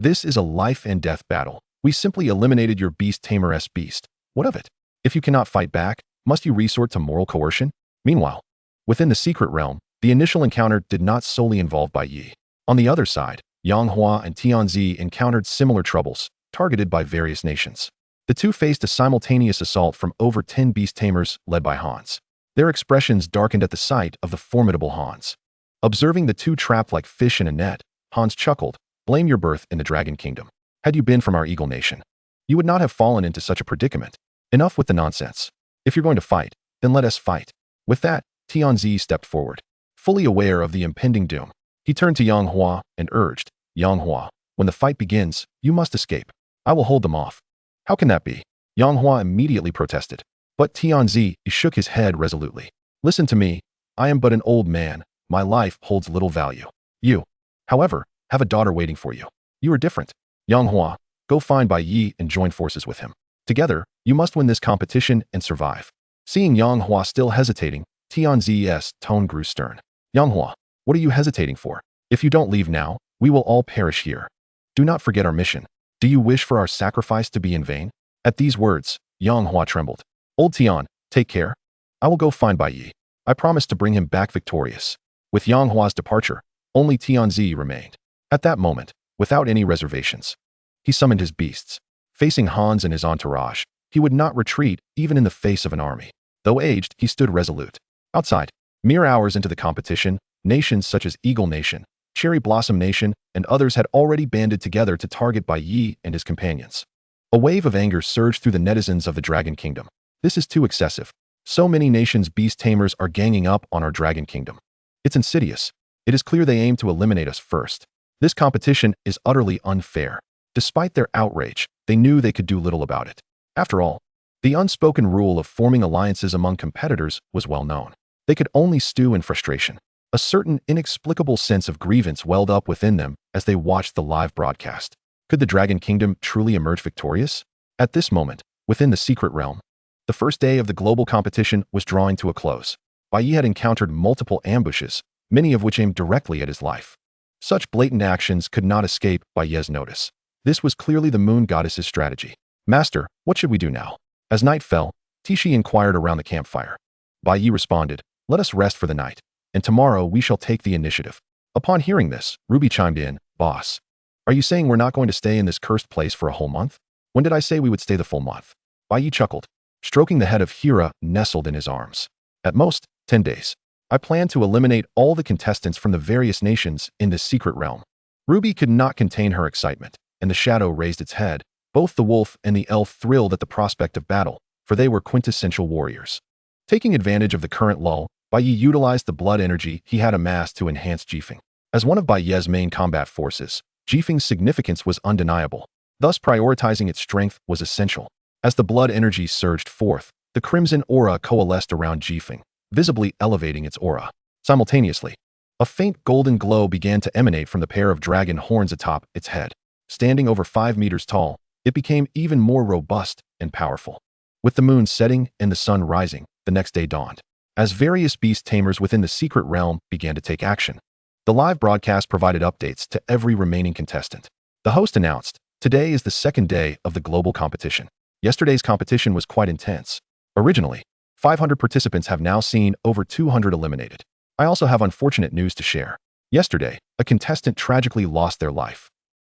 This is a life and death battle. We simply eliminated your beast tamer's beast. What of it? If you cannot fight back, must you resort to moral coercion? Meanwhile, within the secret realm, the initial encounter did not solely involve Bai Ye. On the other side, Yang Hua and Tianzi encountered similar troubles, targeted by various nations. The two faced a simultaneous assault from over 10 beast tamers led by Hans. Their expressions darkened at the sight of the formidable Hans. Observing the two trapped like fish in a net, Hans chuckled, "Blame your birth in the Dragon Kingdom. Had you been from our Eagle Nation, you would not have fallen into such a predicament. Enough with the nonsense. If you're going to fight, then let us fight." With that, Tianzi stepped forward, fully aware of the impending doom. He turned to Yang Hua and urged, "Yang Hua, when the fight begins, you must escape. I will hold them off." "How can that be?" Yang Hua immediately protested. But Tianzi shook his head resolutely. "Listen to me. I am but an old man. My life holds little value. You, however, have a daughter waiting for you. You are different. Yang Hua, go find Bai Ye and join forces with him. Together, you must win this competition and survive." Seeing Yang Hua still hesitating, Tianzi's tone grew stern. "Yang Hua, what are you hesitating for? If you don't leave now, we will all perish here. Do not forget our mission. Do you wish for our sacrifice to be in vain?" At these words, Yang Hua trembled. "Old Tian, take care. I will go find Bai Ye. I promise to bring him back victorious." With Yang Hua's departure, only Tianzi remained. At that moment, without any reservations, he summoned his beasts. Facing Hans and his entourage, he would not retreat even in the face of an army. Though aged, he stood resolute. Outside, mere hours into the competition, nations such as Eagle Nation, Cherry Blossom Nation, and others had already banded together to target Bai Ye and his companions. A wave of anger surged through the netizens of the Dragon Kingdom. "This is too excessive. So many nations' beast tamers are ganging up on our Dragon Kingdom. It's insidious. It is clear they aim to eliminate us first. This competition is utterly unfair." Despite their outrage, they knew they could do little about it. After all, the unspoken rule of forming alliances among competitors was well known. They could only stew in frustration. A certain inexplicable sense of grievance welled up within them as they watched the live broadcast. Could the Dragon Kingdom truly emerge victorious? At this moment, within the secret realm, the first day of the global competition was drawing to a close. Bai Ye had encountered multiple ambushes, many of which aimed directly at his life. Such blatant actions could not escape Bai Ye's notice. This was clearly the moon goddess's strategy. "Master, what should we do now?" As night fell, Tishi inquired around the campfire. Bai Ye responded, "Let us rest for the night, and tomorrow we shall take the initiative." Upon hearing this, Ruby chimed in, "Boss, are you saying we're not going to stay in this cursed place for a whole month? When did I say we would stay the full month?" Bai Ye chuckled, stroking the head of Hira nestled in his arms. "At most, 10 days. I plan to eliminate all the contestants from the various nations in this secret realm." Ruby could not contain her excitement, and the shadow raised its head. Both the wolf and the elf thrilled at the prospect of battle, for they were quintessential warriors. Taking advantage of the current lull, Bai Ye utilized the blood energy he had amassed to enhance Jifeng. As one of Bai Ye's main combat forces, Jifeng's significance was undeniable. Thus, prioritizing its strength was essential. As the blood energy surged forth, the crimson aura coalesced around Jifeng, visibly elevating its aura. Simultaneously, a faint golden glow began to emanate from the pair of dragon horns atop its head. Standing over 5 meters tall, it became even more robust and powerful. With the moon setting and the sun rising, the next day dawned. As various beast tamers within the secret realm began to take action, the live broadcast provided updates to every remaining contestant. The host announced, "Today is the second day of the global competition. Yesterday's competition was quite intense. Originally, 500 participants have now seen over 200 eliminated. I also have unfortunate news to share. Yesterday, a contestant tragically lost their life."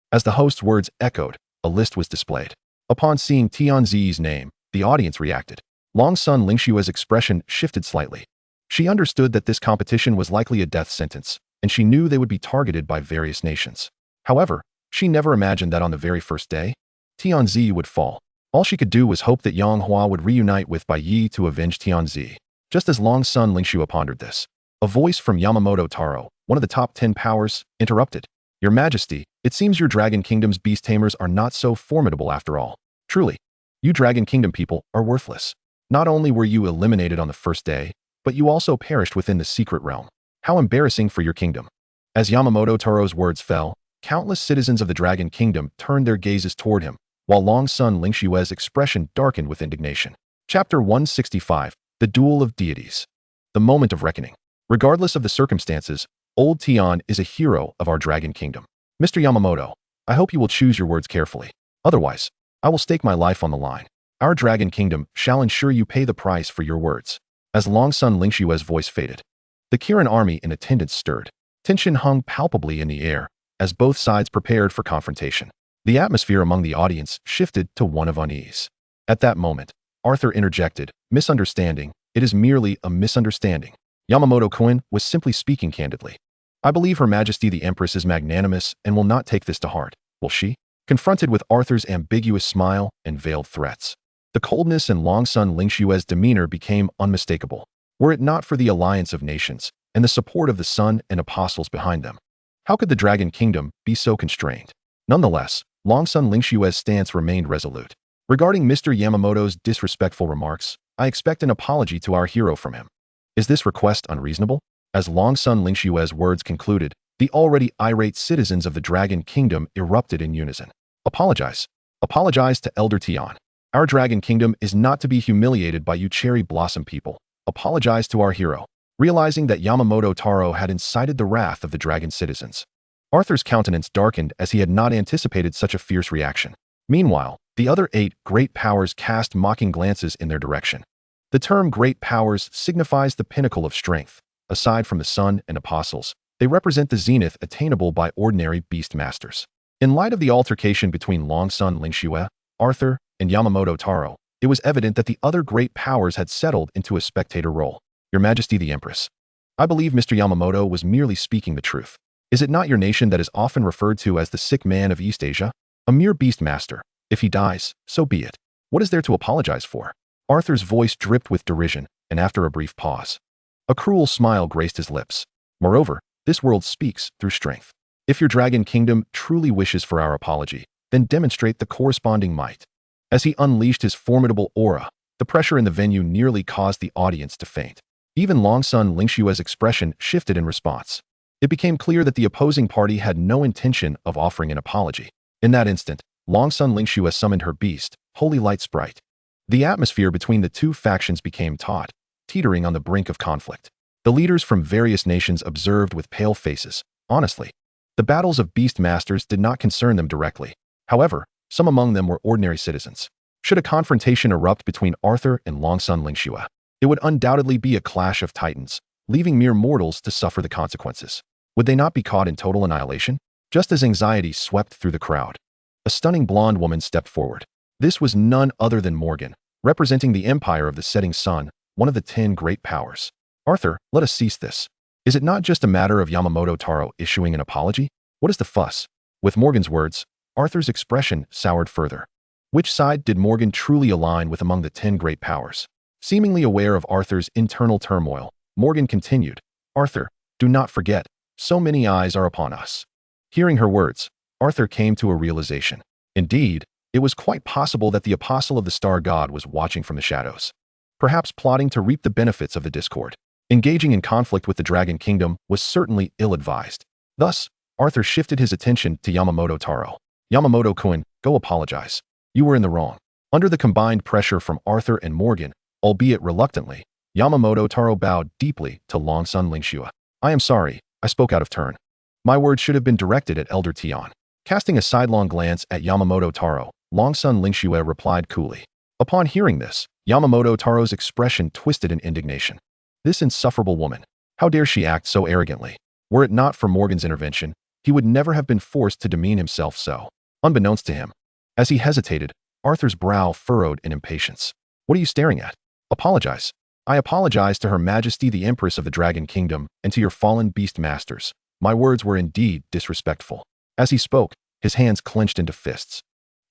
As the host's words echoed, a list was displayed. Upon seeing Tianzi's name, the audience reacted. Long Sun Lingshua's expression shifted slightly. She understood that this competition was likely a death sentence, and she knew they would be targeted by various nations. However, she never imagined that on the very first day, Tianzi would fall. All she could do was hope that Yang Hua would reunite with Bai Ye to avenge Tianzi. Just as Long Sun Lingshua pondered this, a voice from Yamamoto Taro, one of the top 10 powers, interrupted. "Your Majesty, it seems your Dragon Kingdom's beast tamers are not so formidable after all. Truly, you Dragon Kingdom people are worthless. Not only were you eliminated on the first day, but you also perished within the secret realm. How embarrassing for your kingdom." As Yamamoto Taro's words fell, countless citizens of the Dragon Kingdom turned their gazes toward him, while Long Sun Lingshua's expression darkened with indignation. Chapter 165, The Duel of Deities. The Moment of Reckoning. Regardless of the circumstances, Old Tian is a hero of our Dragon Kingdom. "Mr. Yamamoto, I hope you will choose your words carefully. Otherwise, I will stake my life on the line. Our Dragon Kingdom shall ensure you pay the price for your words." As Longsun Lingshue's voice faded, the Kirin army in attendance stirred. Tension hung palpably in the air as both sides prepared for confrontation. The atmosphere among the audience shifted to one of unease. At that moment, Arthur interjected, "Misunderstanding. It is merely a misunderstanding." Yamamoto-kun was simply speaking candidly. "I believe Her Majesty the Empress is magnanimous and will not take this to heart, will she?" Confronted with Arthur's ambiguous smile and veiled threats, the coldness in Longsun Lingshue's demeanor became unmistakable. Were it not for the alliance of nations and the support of the Sun and Apostles behind them, how could the Dragon Kingdom be so constrained? Nonetheless, Longsun Lingshue's stance remained resolute. "Regarding Mr. Yamamoto's disrespectful remarks, I expect an apology to our hero from him. Is this request unreasonable?" As Longsun Lingshue's words concluded, the already irate citizens of the Dragon Kingdom erupted in unison. "Apologize. Apologize to Elder Tian. Our Dragon Kingdom is not to be humiliated by you cherry blossom people. Apologize to our hero." Realizing that Yamamoto Taro had incited the wrath of the dragon citizens, Arthur's countenance darkened as he had not anticipated such a fierce reaction. Meanwhile, the other 8 great powers cast mocking glances in their direction. The term great powers signifies the pinnacle of strength. Aside from the Sun and Apostles, they represent the zenith attainable by ordinary beast masters. In light of the altercation between Longsun Lingxue, Arthur, and Yamamoto Taro, it was evident that the other great powers had settled into a spectator role. "Your Majesty the Empress, I believe Mr. Yamamoto was merely speaking the truth. Is it not your nation that is often referred to as the sick man of East Asia? A mere beast master. If he dies, so be it. What is there to apologize for?" Arthur's voice dripped with derision, and after a brief pause, a cruel smile graced his lips. "Moreover, this world speaks through strength. If your Dragon Kingdom truly wishes for our apology, then demonstrate the corresponding might." As he unleashed his formidable aura, the pressure in the venue nearly caused the audience to faint. Even Longsun Lingshue's expression shifted in response. It became clear that the opposing party had no intention of offering an apology. In that instant, Longsun Lingxue summoned her beast, Holy Light Sprite. The atmosphere between the two factions became taut, teetering on the brink of conflict. The leaders from various nations observed with pale faces. Honestly, the battles of beast masters did not concern them directly. However, some among them were ordinary citizens. Should a confrontation erupt between Arthur and Longsun Lingxue, it would undoubtedly be a clash of titans, leaving mere mortals to suffer the consequences. Would they not be caught in total annihilation? Just as anxiety swept through the crowd, a stunning blonde woman stepped forward. This was none other than Morgan, representing the Empire of the Setting Sun, one of the 10 great powers. "Arthur, let us cease this. Is it not just a matter of Yamamoto Taro issuing an apology? What is the fuss?" With Morgan's words, Arthur's expression soured further. Which side did Morgan truly align with among the 10 great powers? Seemingly aware of Arthur's internal turmoil, Morgan continued, "Arthur, do not forget, so many eyes are upon us." Hearing her words, Arthur came to a realization. Indeed, it was quite possible that the Apostle of the Star God was watching from the shadows, perhaps plotting to reap the benefits of the discord. Engaging in conflict with the Dragon Kingdom was certainly ill-advised. Thus, Arthur shifted his attention to Yamamoto Taro. "Yamamoto-kun, go apologize. You were in the wrong." Under the combined pressure from Arthur and Morgan, albeit reluctantly, Yamamoto Taro bowed deeply to Longsun Lingxue. "I am sorry, I spoke out of turn. My words should have been directed at Elder Tian." Casting a sidelong glance at Yamamoto Taro, Longsun Lingxue replied coolly. Upon hearing this, Yamamoto Taro's expression twisted in indignation. This insufferable woman, how dare she act so arrogantly? Were it not for Morgan's intervention, he would never have been forced to demean himself so. Unbeknownst to him, as he hesitated, Arthur's brow furrowed in impatience. "What are you staring at? Apologize." "I apologize to Her Majesty the Empress of the Dragon Kingdom and to your fallen beast masters. My words were indeed disrespectful." As he spoke, his hands clenched into fists.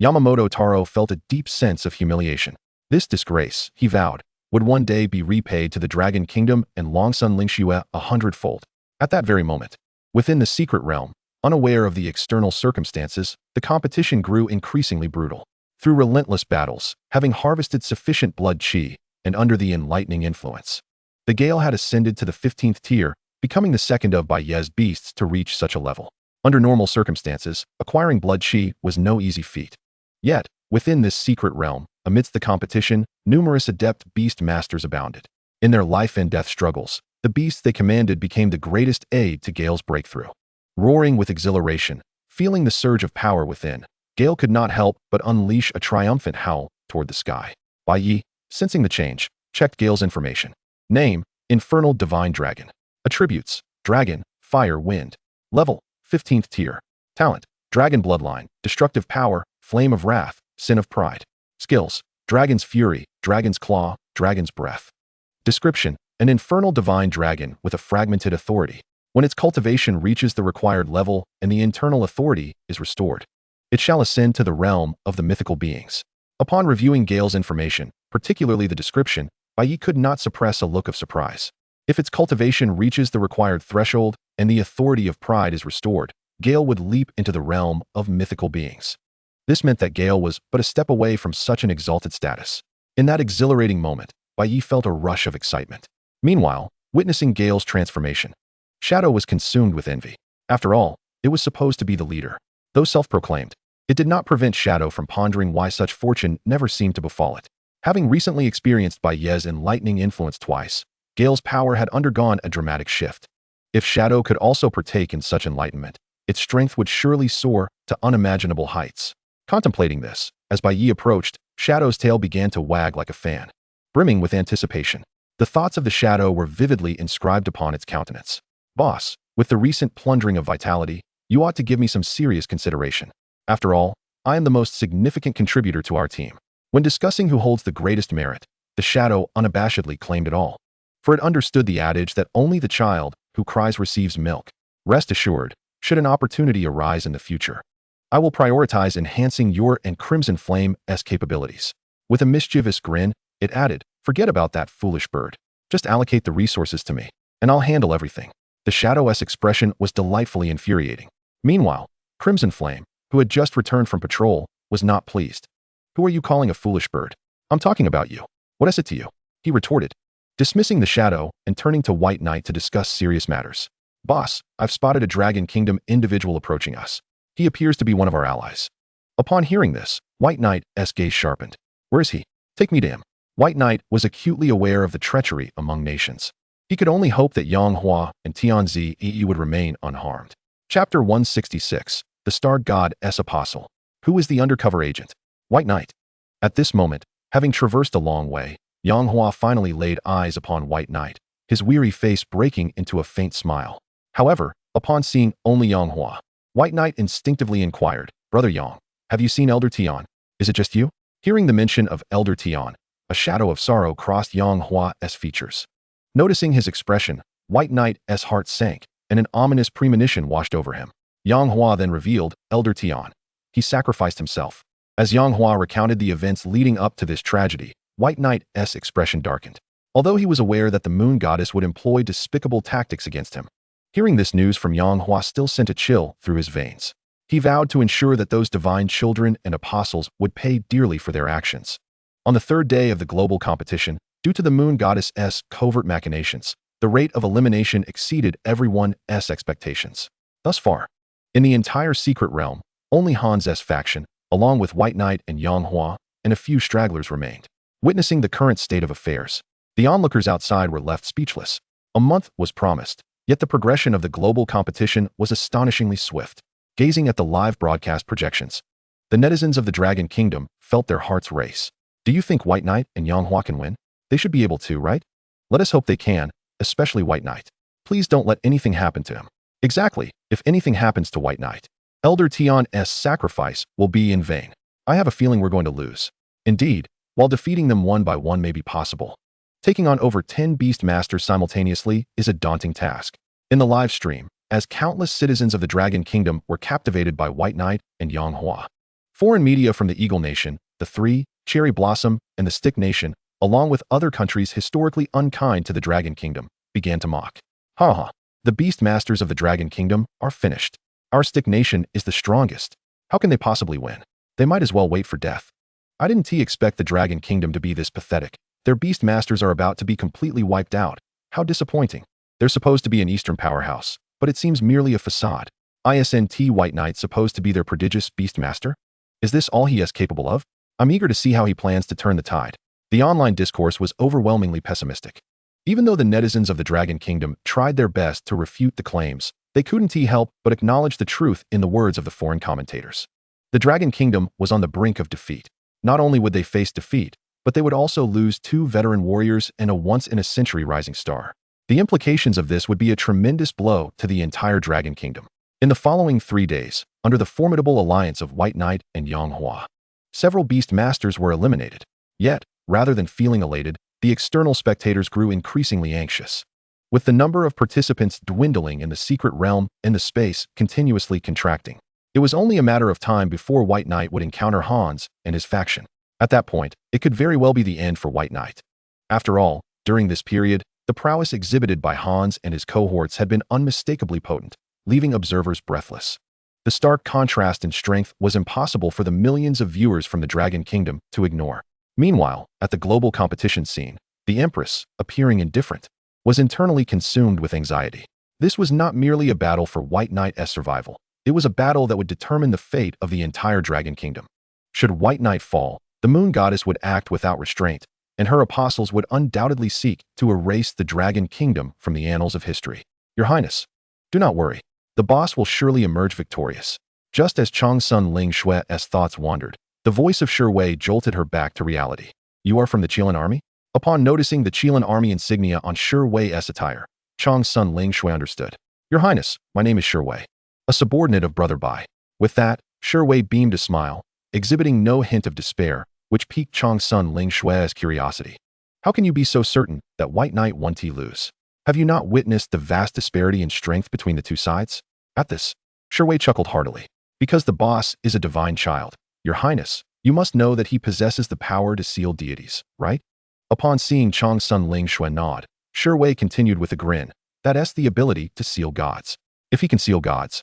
Yamamoto Taro felt a deep sense of humiliation. This disgrace, he vowed, would one day be repaid to the Dragon Kingdom and Longsun Lingxue 100-fold. At that very moment, within the secret realm, unaware of the external circumstances, the competition grew increasingly brutal. Through relentless battles, having harvested sufficient blood chi, and under the enlightening influence, the Gale had ascended to the 15th tier, becoming the second of Bai Ye's beasts to reach such a level. Under normal circumstances, acquiring blood chi was no easy feat. Yet, within this secret realm, amidst the competition, numerous adept beast masters abounded. In their life and death struggles, the beasts they commanded became the greatest aid to Gale's breakthrough. Roaring with exhilaration, Feeling the surge of power within, Gale could not help but unleash a triumphant howl toward the sky. Bai Ye, sensing the change, checked Gale's information. Name, Infernal Divine Dragon. Attributes, Dragon, Fire, Wind. Level, 15th tier. Talent, Dragon Bloodline, Destructive Power, Flame of Wrath, Sin of Pride. Skills, Dragon's Fury, Dragon's Claw, Dragon's Breath. Description, an infernal divine dragon with a fragmented authority. When its cultivation reaches the required level and the internal authority is restored, it shall ascend to the realm of the mythical beings. Upon reviewing Gale's information, particularly the description, Bai Ye could not suppress a look of surprise. If its cultivation reaches the required threshold and the authority of pride is restored, Gale would leap into the realm of mythical beings. This meant that Gale was but a step away from such an exalted status. In that exhilarating moment, Bai Ye felt a rush of excitement. Meanwhile, witnessing Gale's transformation, Shadow was consumed with envy. After all, it was supposed to be the leader. Though self-proclaimed, it did not prevent Shadow from pondering why such fortune never seemed to befall it. Having recently experienced Bai Ye's enlightening influence twice, Gale's power had undergone a dramatic shift. If Shadow could also partake in such enlightenment, its strength would surely soar to unimaginable heights. Contemplating this, as Bai Ye approached, Shadow's tail began to wag like a fan. Brimming with anticipation, the thoughts of the Shadow were vividly inscribed upon its countenance. Boss, with the recent plundering of vitality, you ought to give me some serious consideration. After all, I am the most significant contributor to our team. When discussing who holds the greatest merit, the Shadow unabashedly claimed it all. For it understood the adage that only the child who cries receives milk. Rest assured, should an opportunity arise in the future, I will prioritize enhancing your and Crimson Flame's capabilities. With a mischievous grin, it added, forget about that foolish bird. Just allocate the resources to me, and I'll handle everything. The Shadow's expression was delightfully infuriating. Meanwhile, Crimson Flame, who had just returned from patrol, was not pleased. Who are you calling a foolish bird? I'm talking about you. What is it to you? He retorted, dismissing the Shadow and turning to White Knight to discuss serious matters. Boss, I've spotted a Dragon Kingdom individual approaching us. He appears to be one of our allies. Upon hearing this, White Knight's gaze sharpened. Where is he? Take me to him. White Knight was acutely aware of the treachery among nations. He could only hope that Yanghua and Tianzi would remain unharmed. Chapter 166, The Star God's Apostle. Who is the undercover agent? White Knight. At this moment, having traversed a long way, Yanghua finally laid eyes upon White Knight, his weary face breaking into a faint smile. However, upon seeing only Yanghua, White Knight instinctively inquired, Brother Yang, have you seen Elder Tian? Is it just you? Hearing the mention of Elder Tian, a shadow of sorrow crossed Yanghua's features. Noticing his expression, White Knight's heart sank, and an ominous premonition washed over him. Yanghua then revealed, Elder Tian. He sacrificed himself. As Yanghua recounted the events leading up to this tragedy, White Knight's expression darkened. Although he was aware that the moon goddess would employ despicable tactics against him, hearing this news from Yanghua still sent a chill through his veins. He vowed to ensure that those divine children and apostles would pay dearly for their actions. On the third day of the global competition, due to the moon goddess's covert machinations, the rate of elimination exceeded everyone's expectations. Thus far, in the entire secret realm, only Han's faction, along with White Knight and Yanghua, and a few stragglers remained. Witnessing the current state of affairs, the onlookers outside were left speechless. A month was promised, yet the progression of the global competition was astonishingly swift. Gazing at the live broadcast projections, the netizens of the Dragon Kingdom felt their hearts race. Do you think White Knight and Yanghua can win? They should be able to, right? Let us hope they can, especially White Knight. Please don't let anything happen to him. Exactly, if anything happens to White Knight, Elder Tian's sacrifice will be in vain. I have a feeling we're going to lose. Indeed, while defeating them one by one may be possible, taking on over 10 Beast Masters simultaneously is a daunting task. In the live stream, as countless citizens of the Dragon Kingdom were captivated by White Knight and Yanghua, foreign media from the Eagle Nation, the Three, Cherry Blossom, and the Stick Nation, along with other countries historically unkind to the Dragon Kingdom, began to mock. Ha! The Beast Masters of the Dragon Kingdom are finished. Our Stick Nation is the strongest. How can they possibly win? They might as well wait for death. I didn't expect the Dragon Kingdom to be this pathetic. Their Beast Masters are about to be completely wiped out. How disappointing. They're supposed to be an Eastern powerhouse, but it seems merely a facade. ISNT White Knight supposed to be their prodigious Beast Master? Is this all he is capable of? I'm eager to see how he plans to turn the tide. The online discourse was overwhelmingly pessimistic. Even though the netizens of the Dragon Kingdom tried their best to refute the claims, They couldn't help but acknowledge the truth in the words of the foreign commentators. The Dragon Kingdom was on the brink of defeat. Not only would they face defeat, but they would also lose 2 veteran warriors and a once-in-a-century rising star. The implications of this would be a tremendous blow to the entire Dragon Kingdom. In the following 3 days, under the formidable alliance of White Knight and Yanghua, several Beast Masters were eliminated. Yet, rather than feeling elated, the external spectators grew increasingly anxious. With the number of participants dwindling in the secret realm and the space continuously contracting, it was only a matter of time before White Knight would encounter Hans and his faction. At that point, it could very well be the end for White Knight. After all, during this period, the prowess exhibited by Hans and his cohorts had been unmistakably potent, leaving observers breathless. The stark contrast in strength was impossible for the millions of viewers from the Dragon Kingdom to ignore. Meanwhile, at the global competition scene, the Empress, appearing indifferent, was internally consumed with anxiety. This was not merely a battle for White Knight's survival. It was a battle that would determine the fate of the entire Dragon Kingdom. Should White Knight fall, the Moon Goddess would act without restraint, and her apostles would undoubtedly seek to erase the Dragon Kingdom from the annals of history. Your Highness, do not worry. The boss will surely emerge victorious. Just as Changsun Ling Xue's thoughts wandered, the voice of Shi Wei jolted her back to reality. You are from the Qilin army? Upon noticing the Qilin army insignia on Shi Wei's attire, Changsun Ling Xue understood. Your Highness, my name is Shi Wei, a subordinate of Brother Bai. With that, Shi Wei beamed a smile, exhibiting no hint of despair, which piqued Changsun Ling Xue's curiosity. How can you be so certain that White Knight won't lose? Have you not witnessed the vast disparity in strength between the two sides? At this, Shi Wei chuckled heartily. Because the boss is a divine child, Your Highness, you must know that he possesses the power to seal deities, right? Upon seeing Changsun Ling Xue nod, Shi Wei continued with a grin. That's the ability to seal gods. If he can seal gods,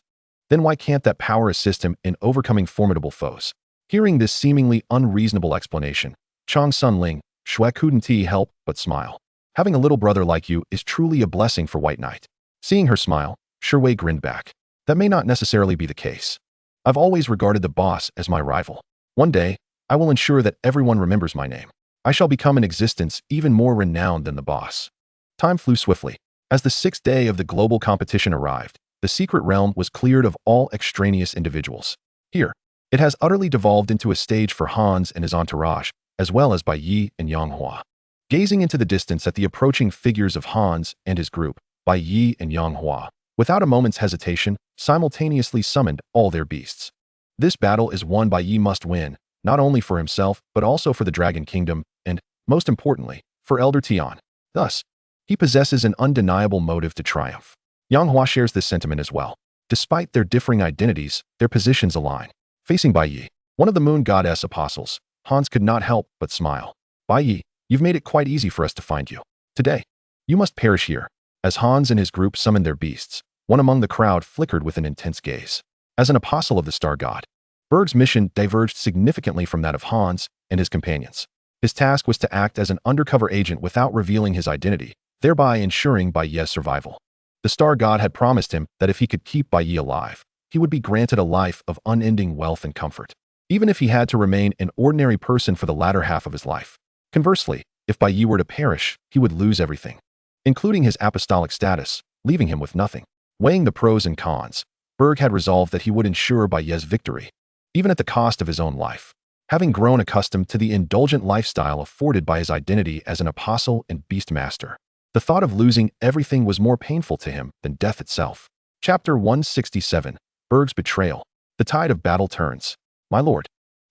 then why can't that power assist him in overcoming formidable foes? Hearing this seemingly unreasonable explanation, Changsun Ling Xue couldn't help but smile. Having a little brother like you is truly a blessing for White Knight. Seeing her smile, Shi Wei grinned back. That may not necessarily be the case. I've always regarded the boss as my rival. One day, I will ensure that everyone remembers my name. I shall become an existence even more renowned than the boss. Time flew swiftly. As the 6th day of the global competition arrived, the secret realm was cleared of all extraneous individuals. Here, it has utterly devolved into a stage for Hans and his entourage, as well as Bai Ye and Yanghua. Gazing into the distance at the approaching figures of Hans and his group, Bai Ye and Yanghua, without a moment's hesitation, simultaneously summoned all their beasts. This battle is one Bai Ye must win, not only for himself, but also for the Dragon Kingdom, and, most importantly, for Elder Tian. Thus, he possesses an undeniable motive to triumph. Yanghua shares this sentiment as well. Despite their differing identities, their positions align. Facing Bai Ye, one of the Moon Goddess apostles, Hans could not help but smile. Bai Ye, you've made it quite easy for us to find you. Today, you must perish here. As Hans and his group summoned their beasts, one among the crowd flickered with an intense gaze. As an apostle of the Star God, Berg's mission diverged significantly from that of Hans and his companions. His task was to act as an undercover agent without revealing his identity, thereby ensuring Bai Ye's survival. The Star God had promised him that if he could keep Bai Ye alive, he would be granted a life of unending wealth and comfort, even if he had to remain an ordinary person for the latter half of his life. Conversely, if Bai Ye were to perish, he would lose everything, including his apostolic status, leaving him with nothing. Weighing the pros and cons, Berg had resolved that he would ensure Bai Ye's victory, even at the cost of his own life. Having grown accustomed to the indulgent lifestyle afforded by his identity as an apostle and beast master, the thought of losing everything was more painful to him than death itself. Chapter 167, Berg's Betrayal. The tide of battle turns. My lord,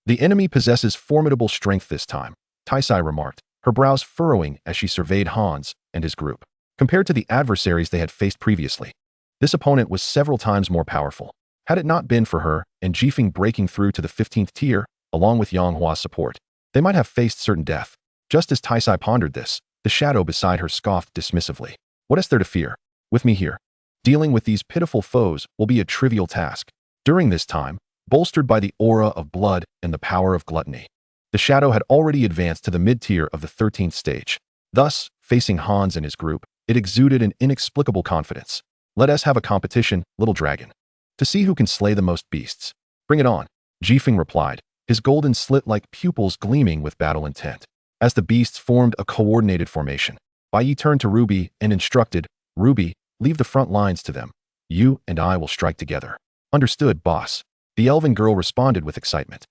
the enemy possesses formidable strength this time, Taisai remarked, her brows furrowing as she surveyed Hans and his group. Compared to the adversaries they had faced previously, this opponent was several times more powerful. Had it not been for her and Jifeng breaking through to the 15th tier, along with Yanghua's support, they might have faced certain death. Just as Taisai pondered this, the shadow beside her scoffed dismissively. What is there to fear? With me here. Dealing with these pitiful foes will be a trivial task. During this time, bolstered by the aura of blood and the power of gluttony, the shadow had already advanced to the mid-tier of the 13th stage. Thus, facing Hans and his group, it exuded an inexplicable confidence. Let us have a competition, little dragon, to see who can slay the most beasts. Bring it on, Jifeng replied, his golden slit-like pupils gleaming with battle intent. As the beasts formed a coordinated formation, Bai Ye turned to Ruby and instructed, Ruby, leave the front lines to them. You and I will strike together. Understood, boss. The elven girl responded with excitement.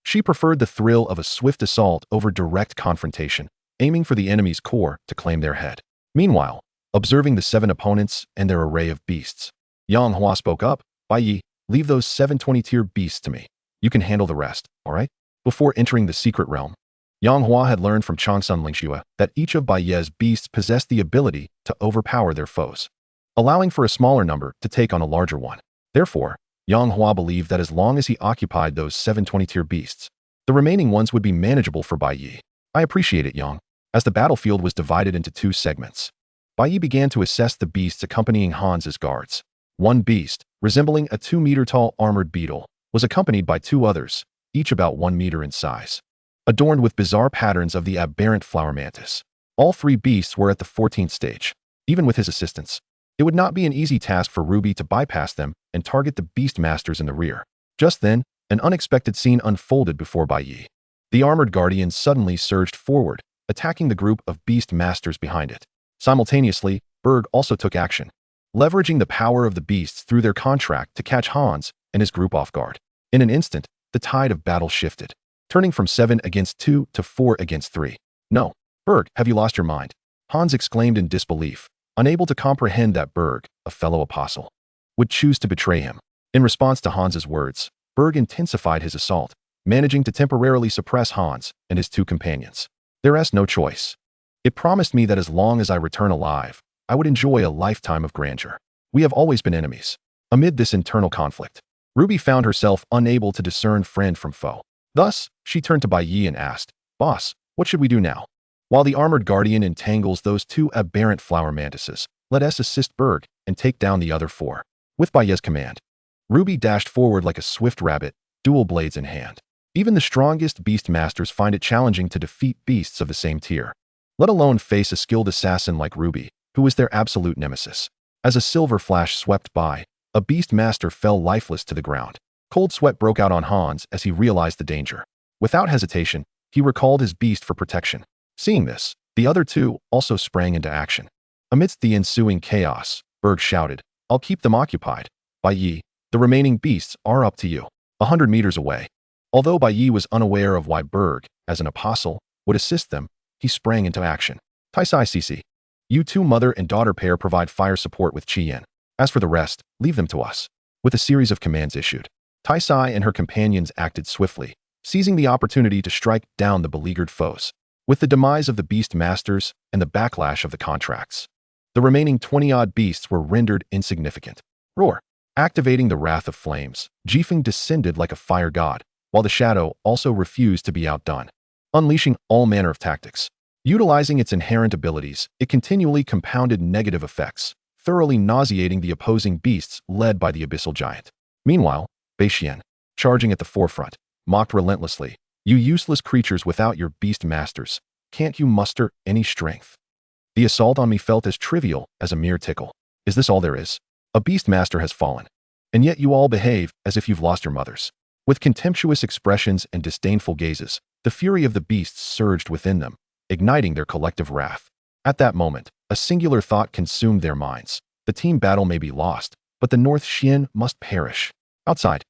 She preferred the thrill of a swift assault over direct confrontation, aiming for the enemy's core to claim their head. Meanwhile, observing the 7 opponents and their array of beasts, Yang Hua spoke up. Bai Ye, leave those 720-tier beasts to me. You can handle the rest, all right? Before entering the secret realm, Yang Hua had learned from Changsun Lingxue that each of Bai Ye's beasts possessed the ability to overpower their foes, allowing for a smaller number to take on a larger one. Therefore, Yang Hua believed that as long as he occupied those 720-tier beasts, the remaining ones would be manageable for Bai Ye. I appreciate it, Yang. As the battlefield was divided into 2 segments, Bai Ye began to assess the beasts accompanying Hans's guards. One beast, resembling a 2-meter-tall armored beetle, was accompanied by 2 others, each about 1 meter in size, adorned with bizarre patterns of the aberrant flower mantis. All 3 beasts were at the 14th stage. Even with his assistance, it would not be an easy task for Ruby to bypass them and target the beast masters in the rear. Just then, an unexpected scene unfolded before Bai Ye. The armored guardian suddenly surged forward, attacking the group of beast masters behind it. Simultaneously, Berg also took action, leveraging the power of the beasts through their contract to catch Hans and his group off guard. In an instant, the tide of battle shifted, turning from 7 against 2 to 4 against 3. No, Berg, have you lost your mind? Hans exclaimed in disbelief, unable to comprehend that Berg, a fellow apostle, would choose to betray him. In response to Hans's words, Berg intensified his assault, managing to temporarily suppress Hans and his 2 companions. There is no choice. It promised me that as long as I return alive, I would enjoy a lifetime of grandeur. We have always been enemies. Amid this internal conflict, Ruby found herself unable to discern friend from foe. Thus, she turned to Bai Ye and asked, Boss, what should we do now? While the armored guardian entangles those 2 aberrant flower mantises, let us assist Berg and take down the other 4. With Bai Ye's command, Ruby dashed forward like a swift rabbit, dual blades in hand. Even the strongest beast masters find it challenging to defeat beasts of the same tier, let alone face a skilled assassin like Ruby, who is their absolute nemesis. As a silver flash swept by, a beast master fell lifeless to the ground. Cold sweat broke out on Hans as he realized the danger. Without hesitation, he recalled his beast for protection. Seeing this, the other 2 also sprang into action. Amidst the ensuing chaos, Berg shouted, I'll keep them occupied. Bai Ye, the remaining beasts are up to you. 100 meters away. Although Bai Ye was unaware of why Berg, as an apostle, would assist them, he sprang into action. Taisai Cc. You 2 mother and daughter pair provide fire support with Qian. As for the rest, leave them to us. With a series of commands issued, Taisai and her companions acted swiftly, seizing the opportunity to strike down the beleaguered foes. With the demise of the beast masters and the backlash of the contracts, the remaining 20-odd beasts were rendered insignificant. Roar! Activating the Wrath of Flames, Jifeng descended like a fire god, while the shadow also refused to be outdone. Unleashing all manner of tactics. Utilizing its inherent abilities, it continually compounded negative effects, thoroughly nauseating the opposing beasts led by the abyssal giant. Meanwhile, Beixian, charging at the forefront, mocked relentlessly, You useless creatures without your beast masters, can't you muster any strength? The assault on me felt as trivial as a mere tickle. Is this all there is? A beast master has fallen, and yet you all behave as if you've lost your mothers. With contemptuous expressions and disdainful gazes, the fury of the beasts surged within them, igniting their collective wrath. At that moment, a singular thought consumed their minds. The team battle may be lost, but the North Xian must perish. Outside,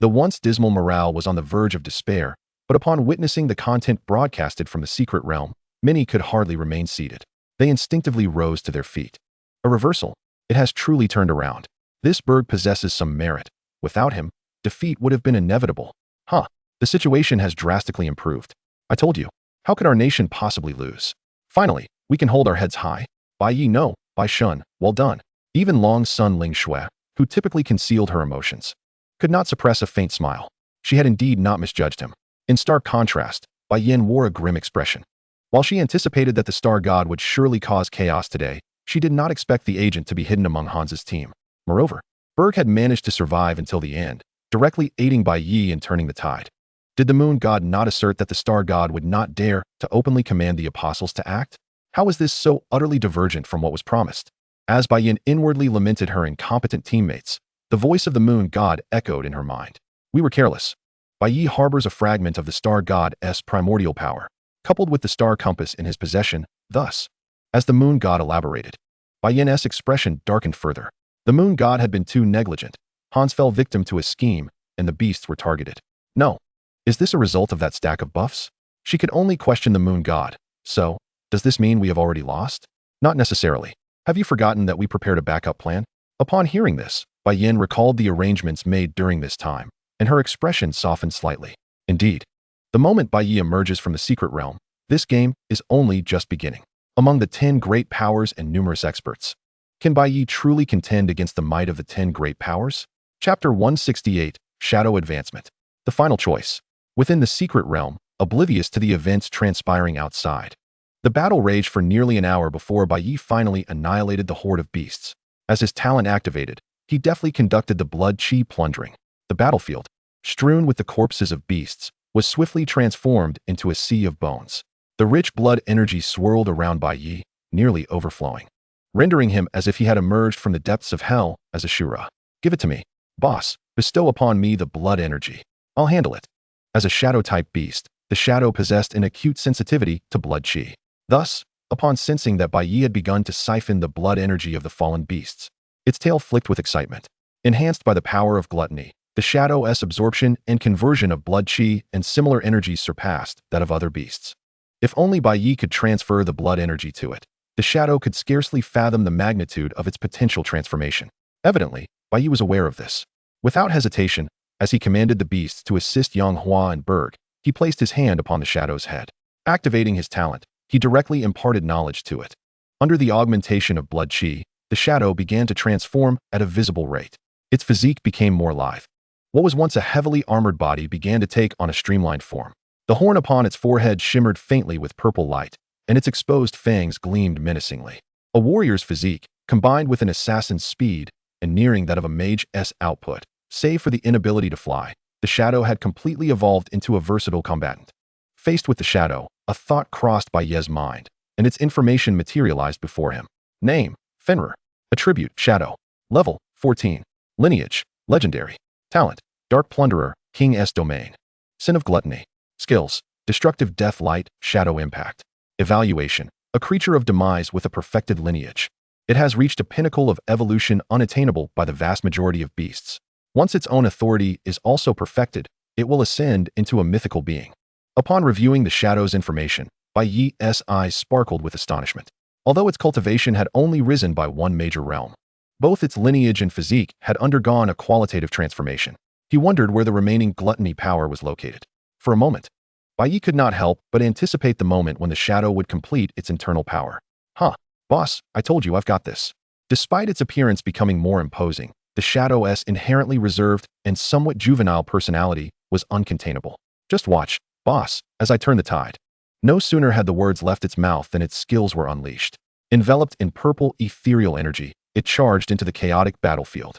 the once dismal morale was on the verge of despair, but upon witnessing the content broadcasted from the secret realm, many could hardly remain seated. They instinctively rose to their feet. A reversal. It has truly turned around. This Berg possesses some merit. Without him, defeat would have been inevitable. The situation has drastically improved. I told you. How could our nation possibly lose? Finally, we can hold our heads high. Bai Ye no, Bai Shun, well done. Even Long Sun Ling Shui, who typically concealed her emotions, could not suppress a faint smile. She had indeed not misjudged him. In stark contrast, Bai Yin wore a grim expression. While she anticipated that the star god would surely cause chaos today, she did not expect the agent to be hidden among Hans's team. Moreover, Berg had managed to survive until the end, directly aiding Bai Ye in turning the tide. Did the moon god not assert that the star god would not dare to openly command the apostles to act? How was this so utterly divergent from what was promised? As Bai Yin inwardly lamented her incompetent teammates, the voice of the moon god echoed in her mind. We were careless. Bai Ye harbors a fragment of the star god's primordial power, coupled with the star compass in his possession. Thus, as the moon god elaborated, Bai Yin's expression darkened further. The moon god had been too negligent. Hans fell victim to a scheme, and the beasts were targeted. No. Is this a result of that stack of buffs? She could only question the moon god. So, does this mean we have already lost? Not necessarily. Have you forgotten that we prepared a backup plan? Upon hearing this, Bai Ye recalled the arrangements made during this time, and her expression softened slightly. Indeed, the moment Bai Ye emerges from the secret realm, this game is only just beginning. Among the 10 great powers and numerous experts, can Bai Ye truly contend against the might of the 10 great powers? Chapter 168, Shadow Advancement. The final choice. Within the secret realm, oblivious to the events transpiring outside, the battle raged for nearly an hour before Bai Ye finally annihilated the horde of beasts. As his talent activated, he deftly conducted the blood chi plundering. The battlefield, strewn with the corpses of beasts, was swiftly transformed into a sea of bones. The rich blood energy swirled around Bai Ye, nearly overflowing, rendering him as if he had emerged from the depths of hell as a Shura. Give it to me, boss. Bestow upon me the blood energy. I'll handle it. As a shadow-type beast, the shadow possessed an acute sensitivity to blood chi. Thus, upon sensing that Bai Ye had begun to siphon the blood energy of the fallen beasts, its tail flicked with excitement. Enhanced by the power of gluttony, the shadow's absorption and conversion of blood chi and similar energies surpassed that of other beasts. If only Bai Ye could transfer the blood energy to it, the shadow could scarcely fathom the magnitude of its potential transformation. Evidently, Bai Ye was aware of this. Without hesitation, as he commanded the beasts to assist Yang Hua and Berg, he placed his hand upon the shadow's head. Activating his talent, he directly imparted knowledge to it. Under the augmentation of blood chi, the shadow began to transform at a visible rate. Its physique became more lithe. What was once a heavily armored body began to take on a streamlined form. The horn upon its forehead shimmered faintly with purple light, and its exposed fangs gleamed menacingly. A warrior's physique, combined with an assassin's speed and nearing that of a mage's output, save for the inability to fly, the shadow had completely evolved into a versatile combatant. Faced with the shadow, a thought crossed Bai Ye's mind, and its information materialized before him. Name, Fenrir. Attribute, Shadow. Level, 14. Lineage, Legendary. Talent, Dark Plunderer, King's Domain. Sin of Gluttony. Skills, Destructive Death Light, Shadow Impact. Evaluation, a creature of demise with a perfected lineage. It has reached a pinnacle of evolution unattainable by the vast majority of beasts. Once its own authority is also perfected, it will ascend into a mythical being. Upon reviewing the shadow's information, Bai Ye's eyes sparkled with astonishment. Although its cultivation had only risen by one major realm, both its lineage and physique had undergone a qualitative transformation. He wondered where the remaining gluttony power was located. For a moment, Bai Ye could not help but anticipate the moment when the shadow would complete its internal power. Boss, I told you I've got this. Despite its appearance becoming more imposing, the shadow's inherently reserved and somewhat juvenile personality was uncontainable. Just watch, boss, as I turn the tide. No sooner had the words left its mouth than its skills were unleashed. Enveloped in purple ethereal energy, it charged into the chaotic battlefield.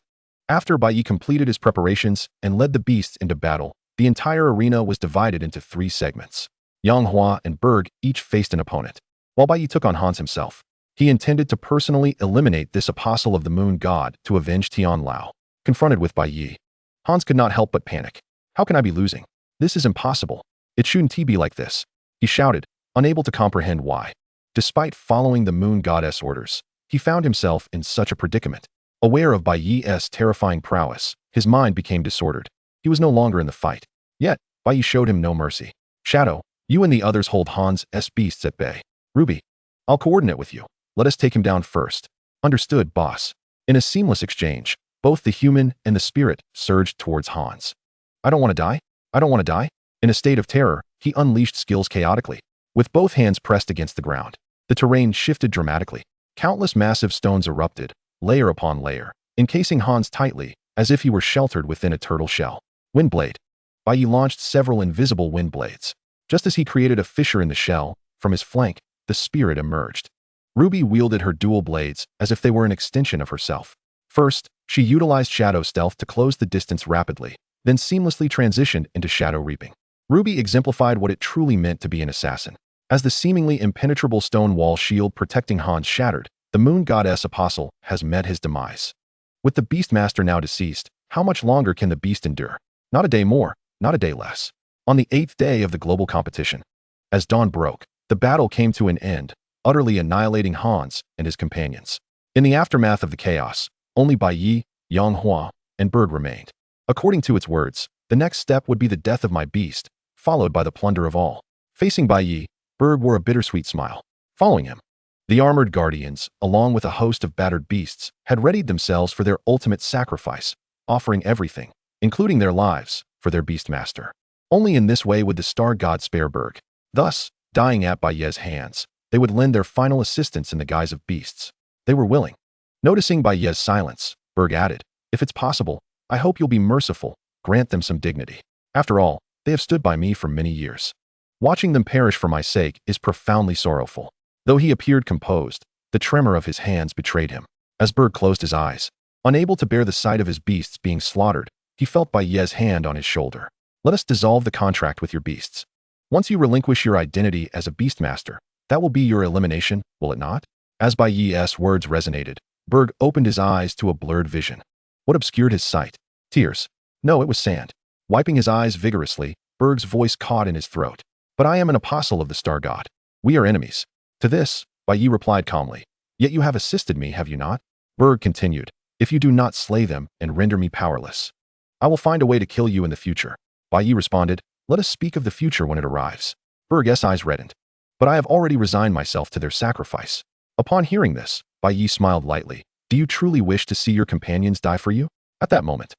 After Bai Ye completed his preparations and led the beasts into battle, the entire arena was divided into 3 segments. Yang Hua and Berg each faced an opponent, while Bai Ye took on Hans himself. He intended to personally eliminate this apostle of the moon god to avenge Tian Lao. Confronted with Bai Ye, Hans could not help but panic. How can I be losing? This is impossible. It shouldn't be like this. He shouted, unable to comprehend why. Despite following the moon goddess orders, he found himself in such a predicament. Aware of Bai Ye's terrifying prowess, his mind became disordered. He was no longer in the fight. Yet, Bai Ye showed him no mercy. Shadow, you and the others hold Hans' beasts at bay. Ruby, I'll coordinate with you. Let us take him down first. Understood, boss. In a seamless exchange, both the human and the spirit surged towards Hans. I don't want to die. I don't want to die. In a state of terror, he unleashed skills chaotically. With both hands pressed against the ground, the terrain shifted dramatically. Countless massive stones erupted, layer upon layer, encasing Hans tightly, as if he were sheltered within a turtle shell. Windblade. Bai Ye launched several invisible wind blades. Just as he created a fissure in the shell, from his flank, the spirit emerged. Ruby wielded her dual blades as if they were an extension of herself. First, she utilized shadow stealth to close the distance rapidly, then seamlessly transitioned into shadow reaping. Ruby exemplified what it truly meant to be an assassin. As the seemingly impenetrable stone wall shield protecting Hans shattered, the moon goddess apostle has met his demise. With the Beastmaster now deceased, how much longer can the beast endure? Not a day more, not a day less. On the 8th day of the global competition, as dawn broke, the battle came to an end, utterly annihilating Hans and his companions. In the aftermath of the chaos, Only Bai Ye, Yanghua, and Berg remained. According to its words, the next step would be the death of my beast, followed by the plunder of all. Facing Bai Ye, Berg wore a bittersweet smile. Following him, the armored guardians, along with a host of battered beasts, had readied themselves for their ultimate sacrifice, offering everything, including their lives, for their beastmaster. Only in this way would the star god spare Berg. Thus, dying at Bai Ye's hands, they would lend their final assistance in the guise of beasts. They were willing. Noticing Bai Ye's silence, Berg added, "If it's possible, I hope you'll be merciful, grant them some dignity. After all, they have stood by me for many years. Watching them perish for my sake is profoundly sorrowful." Though he appeared composed, the tremor of his hands betrayed him. As Berg closed his eyes, unable to bear the sight of his beasts being slaughtered, he felt Bai Ye's hand on his shoulder. "Let us dissolve the contract with your beasts. Once you relinquish your identity as a beastmaster, that will be your elimination, will it not?" As Bai Ye's words resonated, Berg opened his eyes to a blurred vision. What obscured his sight? Tears. No, it was sand. Wiping his eyes vigorously, Berg's voice caught in his throat. "But I am an apostle of the star god. We are enemies." To this, Bai Ye replied calmly, "Yet you have assisted me, have you not?" Berg continued, "If you do not slay them and render me powerless, I will find a way to kill you in the future." Bai Ye responded, "Let us speak of the future when it arrives." Berg's eyes reddened. "But I have already resigned myself to their sacrifice." Upon hearing this, Bai Ye smiled lightly. "Do you truly wish to see your companions die for you?" At that moment,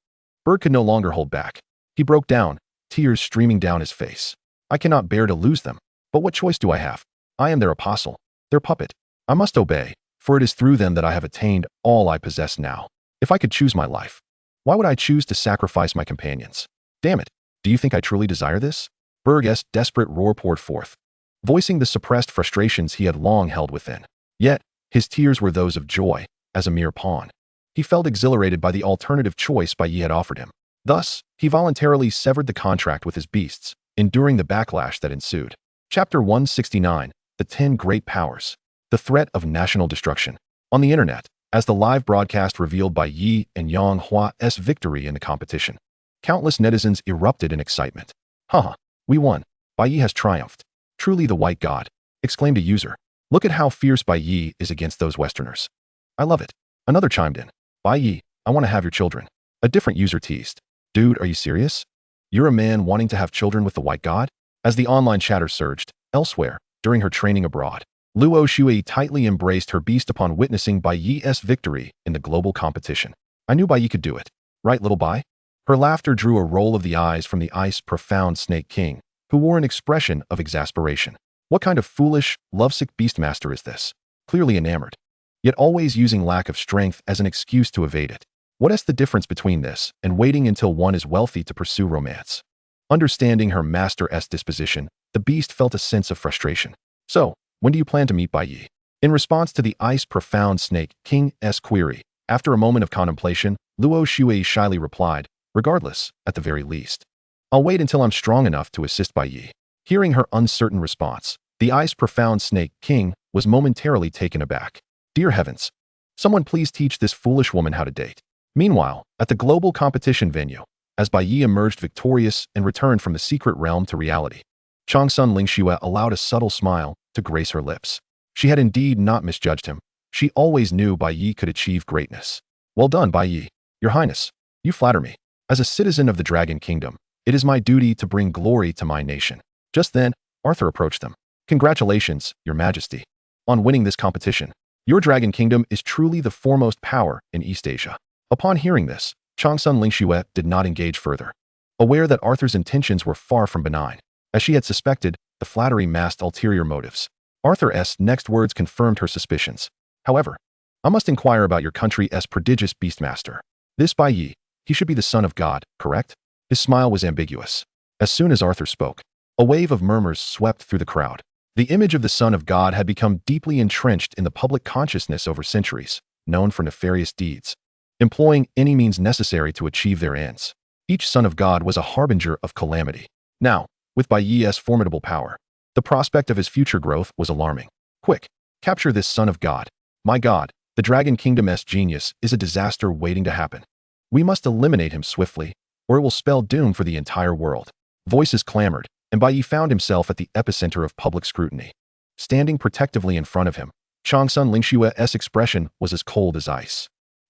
Berg could no longer hold back. He broke down, tears streaming down his face. "I cannot bear to lose them. But what choice do I have? I am their apostle, their puppet. I must obey, for it is through them that I have attained all I possess now. If I could choose my life, why would I choose to sacrifice my companions? Damn it, do you think I truly desire this?" Berg's desperate roar poured forth, voicing the suppressed frustrations he had long held within. Yet, his tears were those of joy, as a mere pawn. He felt exhilarated by the alternative choice Bai Ye had offered him. Thus, he voluntarily severed the contract with his beasts, enduring the backlash that ensued. Chapter 169. The 10 Great Powers. The Threat of National Destruction. On the internet, as the live broadcast revealed Bai Ye and Yang Hua's victory in the competition, countless netizens erupted in excitement. "Haha, we won. Bai Ye has triumphed. Truly the white god," exclaimed a user. "Look at how fierce Bai Ye is against those Westerners. I love it." Another chimed in. "Bai Ye, I want to have your children." A different user teased. "Dude, are you serious? You're a man wanting to have children with the white god?" As the online chatter surged, elsewhere, during her training abroad, Luo Shui tightly embraced her beast upon witnessing Bai Ye's victory in the global competition. "I knew Bai Ye could do it. Right, little Bai?" Her laughter drew a roll of the eyes from the ice-profound Snake King, who wore an expression of exasperation. What kind of foolish, lovesick beastmaster is this? Clearly enamored, yet always using lack of strength as an excuse to evade it. What is the difference between this and waiting until one is wealthy to pursue romance? Understanding her master's disposition, the beast felt a sense of frustration. "So, when do you plan to meet Bai Ye?" In response to the ice-profound Snake King's query, after a moment of contemplation, Luo Shui shyly replied, "Regardless, at the very least. I'll wait until I'm strong enough to assist Bai Ye." Hearing her uncertain response, the ice-profound Snake King was momentarily taken aback. "Dear heavens, someone please teach this foolish woman how to date." Meanwhile, at the global competition venue, as Bai Ye emerged victorious and returned from the secret realm to reality, Changsun Lingxue allowed a subtle smile to grace her lips. She had indeed not misjudged him. She always knew Bai Ye could achieve greatness. "Well done, Bai Ye. Your Highness, you flatter me. As a citizen of the Dragon Kingdom, it is my duty to bring glory to my nation." Just then, Arthur approached them. "Congratulations, Your Majesty, on winning this competition. Your Dragon Kingdom is truly the foremost power in East Asia." Upon hearing this, Changsun Lingxue did not engage further, aware that Arthur's intentions were far from benign. As she had suspected, the flattery masked ulterior motives. Arthur's next words confirmed her suspicions. "However, I must inquire about your country's prodigious beastmaster. This Bai Ye, he should be the son of God, correct?" His smile was ambiguous. As soon as Arthur spoke, a wave of murmurs swept through the crowd. The image of the son of God had become deeply entrenched in the public consciousness over centuries, known for nefarious deeds, employing any means necessary to achieve their ends. Each son of God was a harbinger of calamity. Now, with Bai Ye's formidable power, the prospect of his future growth was alarming. "Quick, capture this son of God. My God, the Dragon Kingdom's genius is a disaster waiting to happen. We must eliminate him swiftly, or it will spell doom for the entire world." Voices clamored, and Bai Ye found himself at the epicenter of public scrutiny. Standing protectively in front of him, Changsun Lingxue's expression was as cold as ice.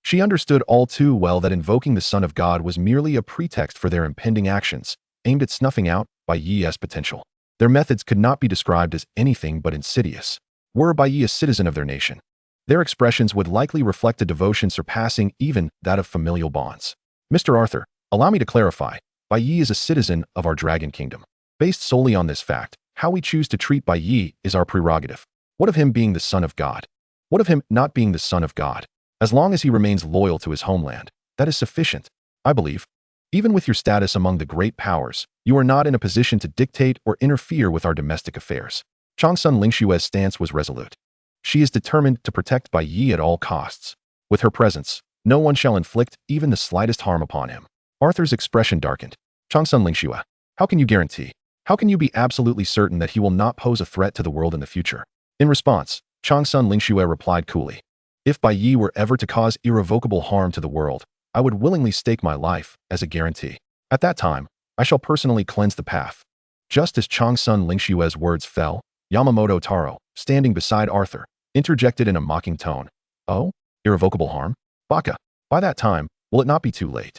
She understood all too well that invoking the Son of God was merely a pretext for their impending actions, aimed at snuffing out Bai Ye's potential. Their methods could not be described as anything but insidious. Were Bai Ye a citizen of their nation, their expressions would likely reflect a devotion surpassing even that of familial bonds. Mr. Arthur, allow me to clarify. Bai Ye is a citizen of our Dragon Kingdom. Based solely on this fact, how we choose to treat Bai Ye is our prerogative. What of him being the son of God? What of him not being the son of God? As long as he remains loyal to his homeland, that is sufficient, I believe. Even with your status among the great powers, you are not in a position to dictate or interfere with our domestic affairs. Changsun Lingshue's stance was resolute. She is determined to protect Bai Ye at all costs. With her presence, no one shall inflict even the slightest harm upon him. Arthur's expression darkened. Changsun Lingxue, how can you guarantee? How can you be absolutely certain that he will not pose a threat to the world in the future? In response, Changsun Lingxue replied coolly. If Bai Ye were ever to cause irrevocable harm to the world, I would willingly stake my life as a guarantee. At that time, I shall personally cleanse the path. Just as Changsun Lingshue's words fell, Yamamoto Taro, standing beside Arthur, interjected in a mocking tone. Oh? Irrevocable harm? Baka. By that time, will it not be too late?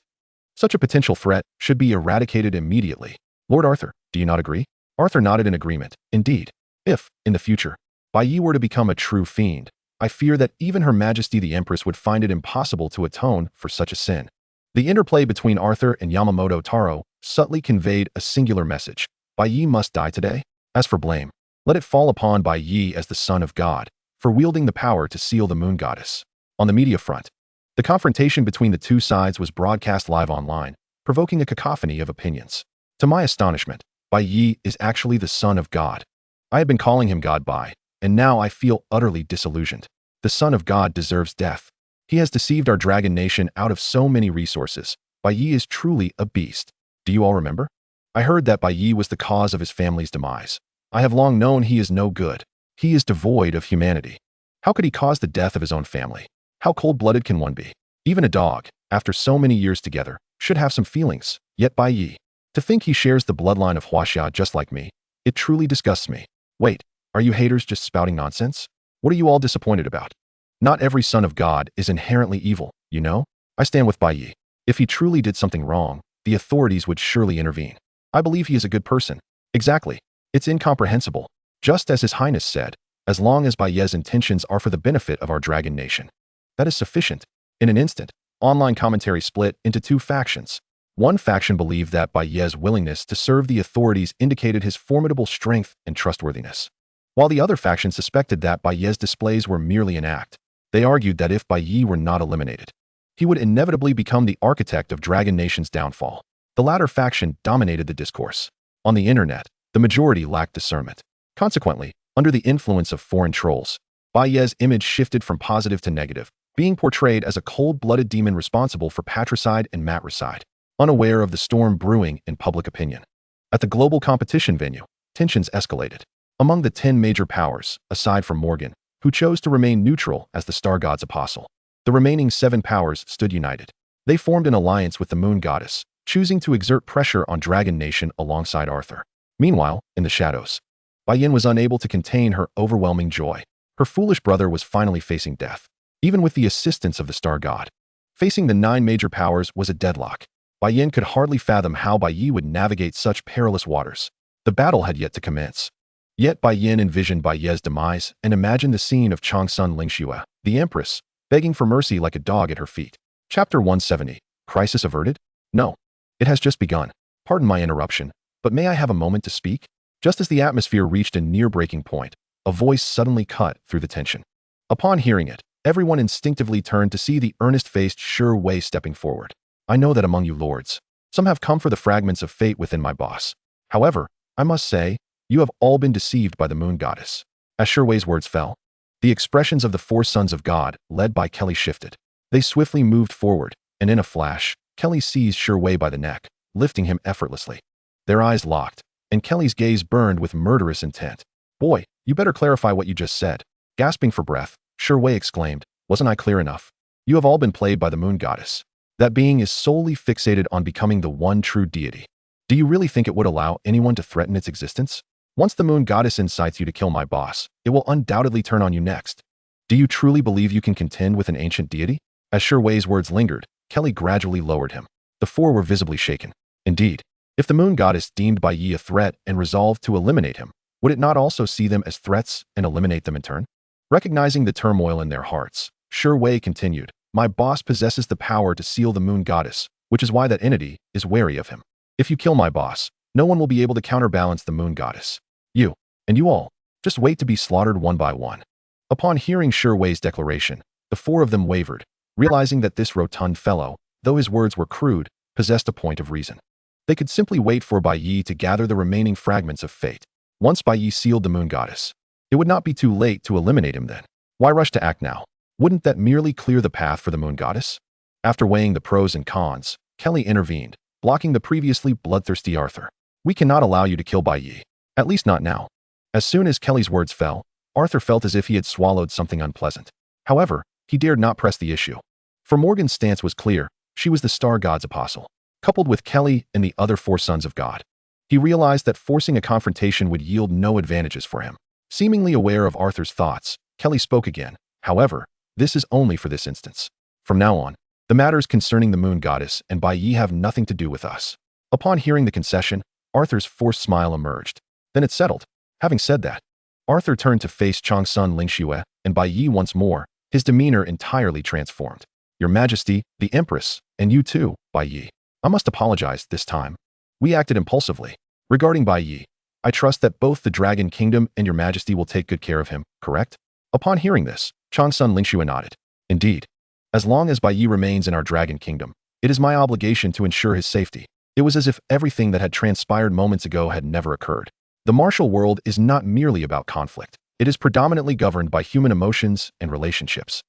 Such a potential threat should be eradicated immediately. Lord Arthur, do you not agree? Arthur nodded in agreement. Indeed. If, in the future, Bai Ye were to become a true fiend, I fear that even Her Majesty the Empress would find it impossible to atone for such a sin. The interplay between Arthur and Yamamoto Taro subtly conveyed a singular message. Bai Ye must die today. As for blame, let it fall upon Bai Ye as the son of God, for wielding the power to seal the moon goddess. On the media front, the confrontation between the two sides was broadcast live online, provoking a cacophony of opinions. To my astonishment, Bai Ye is actually the son of God. I had been calling him God Bai, and now I feel utterly disillusioned. The son of God deserves death. He has deceived our dragon nation out of so many resources. Bai Ye is truly a beast. Do you all remember? I heard that Bai Ye was the cause of his family's demise. I have long known he is no good. He is devoid of humanity. How could he cause the death of his own family? How cold-blooded can one be? Even a dog, after so many years together, should have some feelings. Yet Bai Ye, to think he shares the bloodline of Huaxia just like me, it truly disgusts me. Wait, are you haters just spouting nonsense? What are you all disappointed about? Not every son of God is inherently evil, you know? I stand with Bai Ye. If he truly did something wrong, the authorities would surely intervene. I believe he is a good person. Exactly. It's incomprehensible. Just as His Highness said, as long as Bai Ye's intentions are for the benefit of our dragon nation. That is sufficient. In an instant, online commentary split into two factions. One faction believed that Bai Ye's willingness to serve the authorities indicated his formidable strength and trustworthiness, while the other faction suspected that Bai Ye's displays were merely an act. They argued that if Bai Ye were not eliminated, he would inevitably become the architect of Dragon Nation's downfall. The latter faction dominated the discourse. On the internet, the majority lacked discernment. Consequently, under the influence of foreign trolls, Bai Ye's image shifted from positive to negative, being portrayed as a cold-blooded demon responsible for patricide and matricide, unaware of the storm brewing in public opinion. At the global competition venue, tensions escalated. Among the 10 major powers, aside from Morgan, who chose to remain neutral as the Star God's apostle, the remaining 7 powers stood united. They formed an alliance with the Moon Goddess, choosing to exert pressure on Dragon Nation alongside Arthur. Meanwhile, in the shadows, Bai Yin was unable to contain her overwhelming joy. Her foolish brother was finally facing death, even with the assistance of the Star God. Facing the 9 major powers was a deadlock. Bai Yin could hardly fathom how Bai Ye would navigate such perilous waters. The battle had yet to commence. Yet Bai Yin envisioned Bai Ye's demise and imagined the scene of Changsun Lingxue, the Empress, begging for mercy like a dog at her feet. Chapter 170. Crisis averted? No. It has just begun. Pardon my interruption, but may I have a moment to speak? Just as the atmosphere reached a near breaking point, a voice suddenly cut through the tension. Upon hearing it, everyone instinctively turned to see the earnest-faced Sure Wei stepping forward. I know that among you lords, some have come for the fragments of fate within my boss. However, I must say, you have all been deceived by the Moon Goddess. As Sure Wei's words fell, the expressions of the 4 sons of God, led by Kelly, shifted. They swiftly moved forward, and in a flash, Kelly seized Sure Wei by the neck, lifting him effortlessly. Their eyes locked, and Kelly's gaze burned with murderous intent. Boy, you better clarify what you just said. Gasping for breath, Sure Wei exclaimed, wasn't I clear enough? You have all been played by the Moon Goddess. That being is solely fixated on becoming the one true deity. Do you really think it would allow anyone to threaten its existence? Once the Moon Goddess incites you to kill my boss, it will undoubtedly turn on you next. Do you truly believe you can contend with an ancient deity? As Wei's words lingered, Kelly gradually lowered him. The four were visibly shaken. Indeed, if the moon goddess deemed Bai Ye a threat and resolved to eliminate him, would it not also see them as threats and eliminate them in turn? Recognizing the turmoil in their hearts, Wei continued, "My boss possesses the power to seal the moon goddess, which is why that entity is wary of him. If you kill my boss, no one will be able to counterbalance the moon goddess. You, and you all, just wait to be slaughtered one by one." Upon hearing Wei's declaration, the four of them wavered, realizing that this rotund fellow, though his words were crude, possessed a point of reason. They could simply wait for Bai Ye to gather the remaining fragments of fate. Once Bai Ye sealed the moon goddess, it would not be too late to eliminate him then. Why rush to act now? Wouldn't that merely clear the path for the moon goddess? After weighing the pros and cons, Kelly intervened, blocking the previously bloodthirsty Arthur. "We cannot allow you to kill Bai Ye. At least not now." As soon as Kelly's words fell, Arthur felt as if he had swallowed something unpleasant. However, he dared not press the issue. For Morgan's stance was clear. She was the Star God's apostle, coupled with Kelly and the other four sons of God. He realized that forcing a confrontation would yield no advantages for him. Seemingly aware of Arthur's thoughts, Kelly spoke again. "However, this is only for this instance. From now on, the matters concerning the moon goddess and Bai Ye have nothing to do with us." Upon hearing the concession, Arthur's forced smile emerged. Then it settled. Having said that, Arthur turned to face Changsun Lingxue and Bai Ye once more, his demeanor entirely transformed. "Your Majesty, the Empress, and you too, Bai Ye. I must apologize this time. We acted impulsively. Regarding Bai Ye, I trust that both the Dragon Kingdom and your Majesty will take good care of him, correct?" Upon hearing this, Changsun Lingxue nodded. "Indeed. As long as Bai Ye remains in our Dragon Kingdom, it is my obligation to ensure his safety." It was as if everything that had transpired moments ago had never occurred. The martial world is not merely about conflict. It is predominantly governed by human emotions and relationships.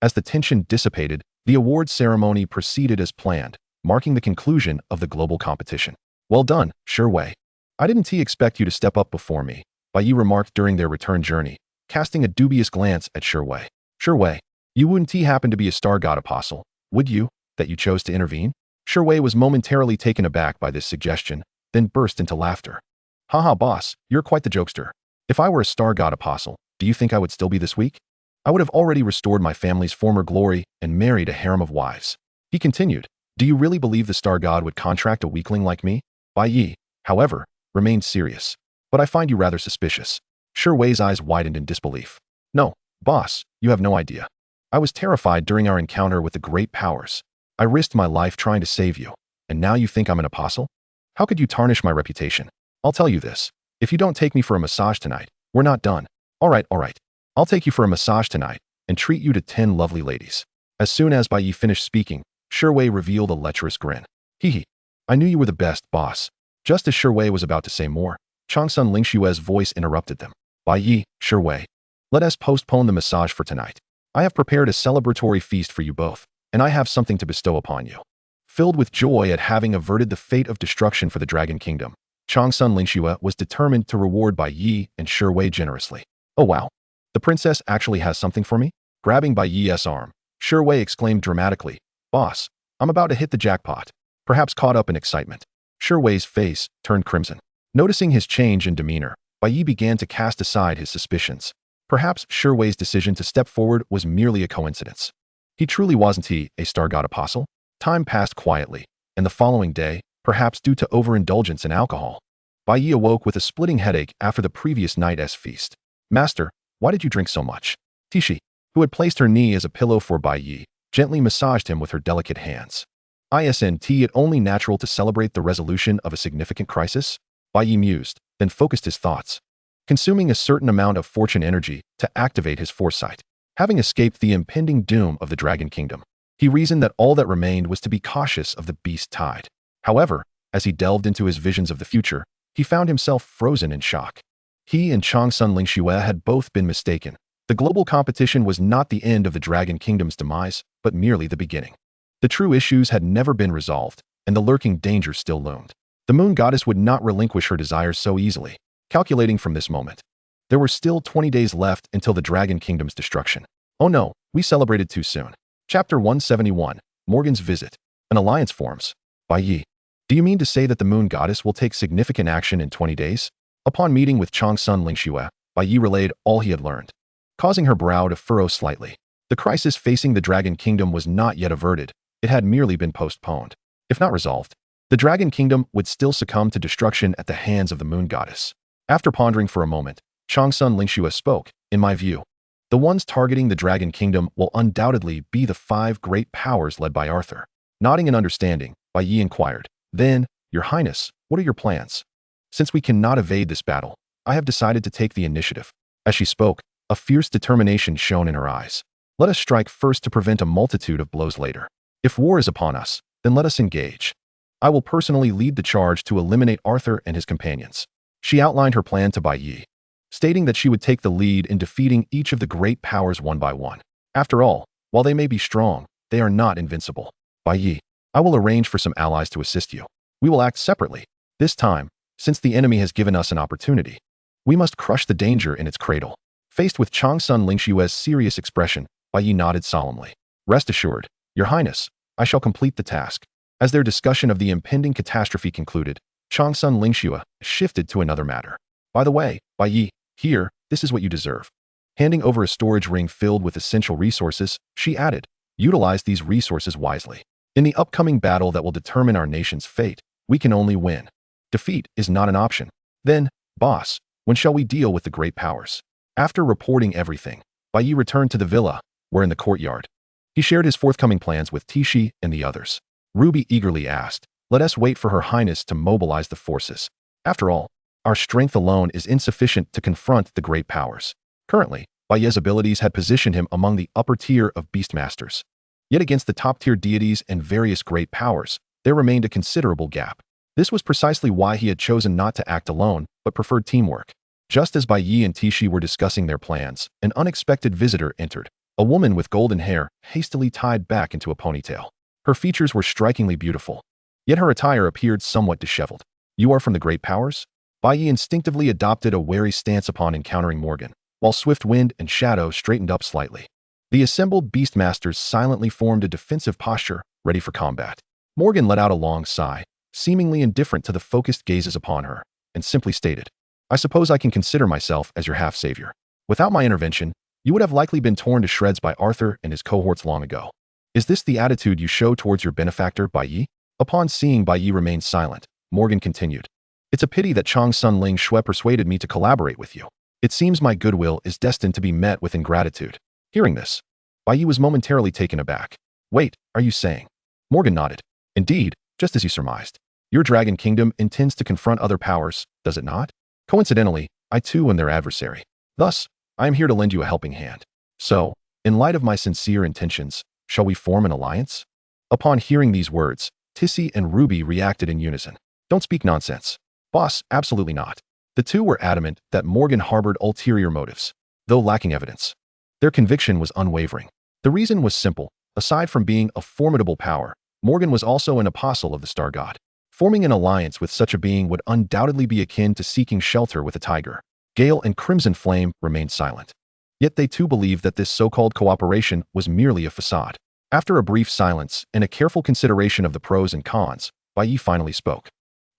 As the tension dissipated, the award ceremony proceeded as planned, marking the conclusion of the global competition. "Well done, Wei. I didn't expect you to step up before me," Bai Ye remarked during their return journey, casting a dubious glance at Wei. "Wei, you wouldn't happen to be a Star God apostle, would you, that you chose to intervene?" Wei was momentarily taken aback by this suggestion, then burst into laughter. "Haha, boss, you're quite the jokester. If I were a Star God apostle, do you think I would still be this weak? I would have already restored my family's former glory and married a harem of wives." He continued, "Do you really believe the Star God would contract a weakling like me?" Bai Ye, however, remained serious. "But I find you rather suspicious." Wei's eyes widened in disbelief. "No, boss, you have no idea. I was terrified during our encounter with the great powers. I risked my life trying to save you, and now you think I'm an apostle? How could you tarnish my reputation? I'll tell you this. If you don't take me for a massage tonight, we're not done." All right. I'll take you for a massage tonight and treat you to 10 lovely ladies." As soon as Bai Ye finished speaking, Wei revealed a lecherous grin. "Hee. I knew you were the best, boss." Just as Wei was about to say more, Changsun Lingxue's voice interrupted them. "Bai Ye, Wei, let us postpone the massage for tonight. I have prepared a celebratory feast for you both, and I have something to bestow upon you." Filled with joy at having averted the fate of destruction for the Dragon Kingdom, Changsun Lingxue was determined to reward Bai Ye and Wei generously. "Oh wow, the princess actually has something for me?" Grabbing Bai Ye's arm, Wei exclaimed dramatically, "Boss, I'm about to hit the jackpot." Perhaps caught up in excitement, Wei's face turned crimson. Noticing his change in demeanor, Bai Ye began to cast aside his suspicions. Perhaps Wei's decision to step forward was merely a coincidence. He truly wasn't a Star God apostle? Time passed quietly, and the following day, perhaps due to overindulgence in alcohol, Bai Ye awoke with a splitting headache after the previous night's feast. "Master, why did you drink so much?" Tishi, who had placed her knee as a pillow for Bai Ye, gently massaged him with her delicate hands. "Isn't it only natural to celebrate the resolution of a significant crisis?" Bai Ye mused, then focused his thoughts, consuming a certain amount of fortune energy to activate his foresight. Having escaped the impending doom of the Dragon Kingdom, he reasoned that all that remained was to be cautious of the beast tide. However, as he delved into his visions of the future, he found himself frozen in shock. He and Changsun Lingxue had both been mistaken. The global competition was not the end of the Dragon Kingdom's demise, but merely the beginning. The true issues had never been resolved, and the lurking danger still loomed. The moon goddess would not relinquish her desires so easily. Calculating from this moment, there were still 20 days left until the Dragon Kingdom's destruction. Oh no, we celebrated too soon. Chapter 171, Morgan's Visit. An alliance forms. Bai Ye, do you mean to say that the moon goddess will take significant action in 20 days? Upon meeting with Changsun Lingxue, Bai Ye relayed all he had learned, causing her brow to furrow slightly. The crisis facing the Dragon Kingdom was not yet averted. It had merely been postponed. If not resolved, the Dragon Kingdom would still succumb to destruction at the hands of the Moon Goddess. After pondering for a moment, Changsun Lingxue spoke. In my view, the ones targeting the Dragon Kingdom will undoubtedly be the 5 great powers led by Arthur. Nodding in understanding, Bai Ye inquired, "Then, Your Highness, what are your plans? Since we cannot evade this battle, I have decided to take the initiative." As she spoke, a fierce determination shone in her eyes. "Let us strike first to prevent a multitude of blows later. If war is upon us, then let us engage. I will personally lead the charge to eliminate Arthur and his companions." She outlined her plan to Bai Ye, stating that she would take the lead in defeating each of the great powers one by one. After all, while they may be strong, they are not invincible. "Bai Ye, I will arrange for some allies to assist you. We will act separately. This time, since the enemy has given us an opportunity, we must crush the danger in its cradle." Faced with Changsun Lingxue's serious expression, Bai Ye nodded solemnly. "Rest assured, Your Highness, I shall complete the task." As their discussion of the impending catastrophe concluded, Changsun Lingxue shifted to another matter. "By the way, Bai Ye, here, this is what you deserve." Handing over a storage ring filled with essential resources, she added, "Utilize these resources wisely. In the upcoming battle that will determine our nation's fate, we can only win. Defeat is not an option. Then, boss, when shall we deal with the great powers?" After reporting everything, Bai Ye returned to the villa, where in the courtyard, he shared his forthcoming plans with Tishi and the others. Ruby eagerly asked, "Let us wait for Her Highness to mobilize the forces. After all, our strength alone is insufficient to confront the great powers." Currently, Bai Ye's abilities had positioned him among the upper tier of beastmasters. Yet against the top-tier deities and various great powers, there remained a considerable gap. This was precisely why he had chosen not to act alone, but preferred teamwork. Just as Bai Ye and Tishi were discussing their plans, an unexpected visitor entered. A woman with golden hair, hastily tied back into a ponytail. Her features were strikingly beautiful, yet her attire appeared somewhat disheveled. "You are from the great powers?" Bai Ye instinctively adopted a wary stance upon encountering Morgan, while Swift Wind and Shadow straightened up slightly. The assembled beastmasters silently formed a defensive posture, ready for combat. Morgan let out a long sigh, seemingly indifferent to the focused gazes upon her, and simply stated, "I suppose I can consider myself as your half-savior. Without my intervention, you would have likely been torn to shreds by Arthur and his cohorts long ago. Is this the attitude you show towards your benefactor, Bai Ye?" Upon seeing Bai Ye remain silent, Morgan continued, "It's a pity that Changsun Lingxue persuaded me to collaborate with you. It seems my goodwill is destined to be met with ingratitude." Hearing this, Bai Ye was momentarily taken aback. "Wait, are you saying?" Morgan nodded. "Indeed, just as you surmised. Your Dragon Kingdom intends to confront other powers, does it not? Coincidentally, I too am their adversary. Thus, I am here to lend you a helping hand. So, in light of my sincere intentions, shall we form an alliance?" Upon hearing these words, Tissy and Ruby reacted in unison. "Don't speak nonsense. Boss, absolutely not." The two were adamant that Morgan harbored ulterior motives, though lacking evidence. Their conviction was unwavering. The reason was simple. Aside from being a formidable power, Morgan was also an apostle of the Star God. Forming an alliance with such a being would undoubtedly be akin to seeking shelter with a tiger. Gale and Crimson Flame remained silent. Yet they too believed that this so-called cooperation was merely a facade. After a brief silence and a careful consideration of the pros and cons, Bai Ye finally spoke.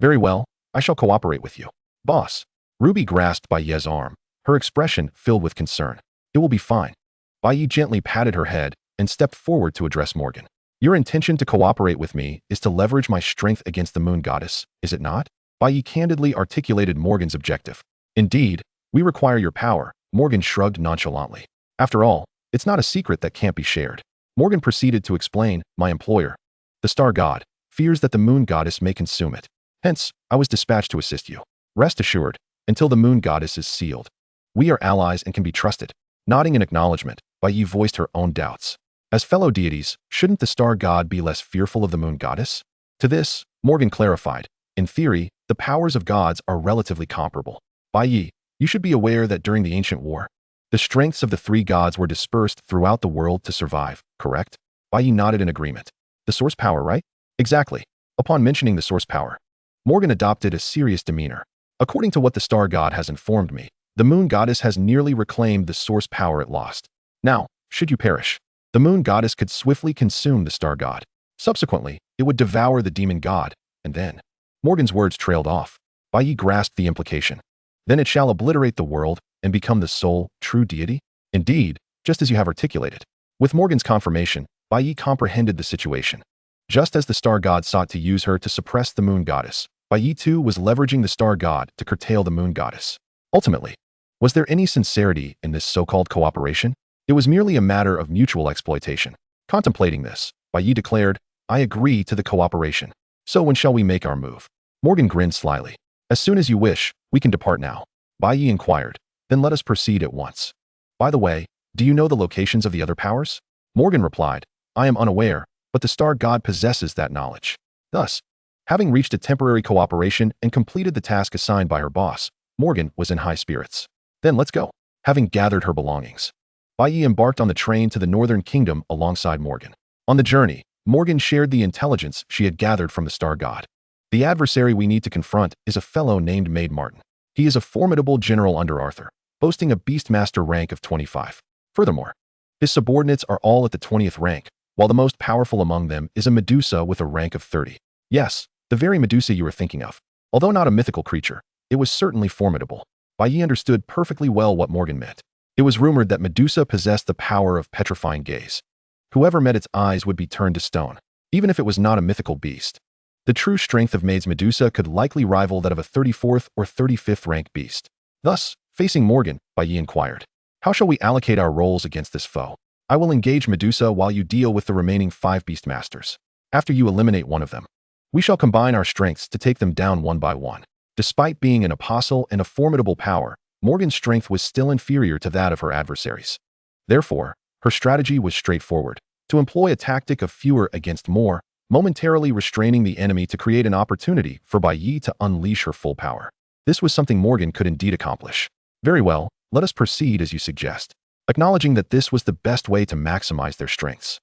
"Very well, I shall cooperate with you." "Boss." Ruby grasped Bai Ye's arm, her expression filled with concern. "It will be fine." Bai Ye gently patted her head and stepped forward to address Morgan. "Your intention to cooperate with me is to leverage my strength against the Moon Goddess, is it not?" Bai Ye candidly articulated Morgan's objective. "Indeed, we require your power," Morgan shrugged nonchalantly. "After all, it's not a secret that can't be shared." Morgan proceeded to explain, "My employer, the Star God, fears that the Moon Goddess may consume it. Hence, I was dispatched to assist you. Rest assured, until the Moon Goddess is sealed, we are allies and can be trusted." Nodding in acknowledgement, Bai Ye voiced her own doubts. As fellow deities, shouldn't the Star God be less fearful of the Moon Goddess? To this, Morgan clarified, "In theory, the powers of gods are relatively comparable. Bai Ye, you should be aware that during the ancient war, the strengths of the 3 gods were dispersed throughout the world to survive, correct?" Bai Ye nodded in agreement. "The source power, right?" "Exactly." Upon mentioning the source power, Morgan adopted a serious demeanor. "According to what the Star God has informed me, the Moon Goddess has nearly reclaimed the source power it lost. Now, should you perish, the Moon Goddess could swiftly consume the Star God. Subsequently, it would devour the Demon God, and then—" Morgan's words trailed off. Bai Ye grasped the implication. "Then it shall obliterate the world and become the sole, true deity?" "Indeed, just as you have articulated." With Morgan's confirmation, Bai Ye comprehended the situation. Just as the star god sought to use her to suppress the moon goddess, Bai Ye too was leveraging the star god to curtail the moon goddess. Ultimately, was there any sincerity in this so-called cooperation? It was merely a matter of mutual exploitation. Contemplating this, Bai Ye declared, "I agree to the cooperation. So when shall we make our move?" Morgan grinned slyly. "As soon as you wish, we can depart now." Bai Ye inquired, "Then let us proceed at once. By the way, do you know the locations of the other powers?" Morgan replied, "I am unaware, but the star god possesses that knowledge." Thus, having reached a temporary cooperation and completed the task assigned by her boss, Morgan was in high spirits. "Then let's go." Having gathered her belongings, Bai Ye embarked on the train to the Northern Kingdom alongside Morgan. On the journey, Morgan shared the intelligence she had gathered from the star god. "The adversary we need to confront is a fellow named Maid Martin. He is a formidable general under Arthur, boasting a Beastmaster rank of 25. Furthermore, his subordinates are all at the 20th rank, while the most powerful among them is a Medusa with a rank of 30. Yes, the very Medusa you were thinking of. Although not a mythical creature, it was certainly formidable." Bai Ye understood perfectly well what Morgan meant. It was rumored that Medusa possessed the power of petrifying gaze. Whoever met its eyes would be turned to stone, even if it was not a mythical beast. The true strength of Maid's Medusa could likely rival that of a 34th or 35th rank beast. Thus, facing Morgan, Bai Ye inquired, "How shall we allocate our roles against this foe? I will engage Medusa while you deal with the remaining 5 Beastmasters. After you eliminate one of them, we shall combine our strengths to take them down one by one." Despite being an apostle and a formidable power, Morgan's strength was still inferior to that of her adversaries. Therefore, her strategy was straightforward: to employ a tactic of fewer against more, momentarily restraining the enemy to create an opportunity for Bai Ye to unleash her full power. This was something Morgan could indeed accomplish. "Very well, let us proceed as you suggest." Acknowledging that this was the best way to maximize their strengths,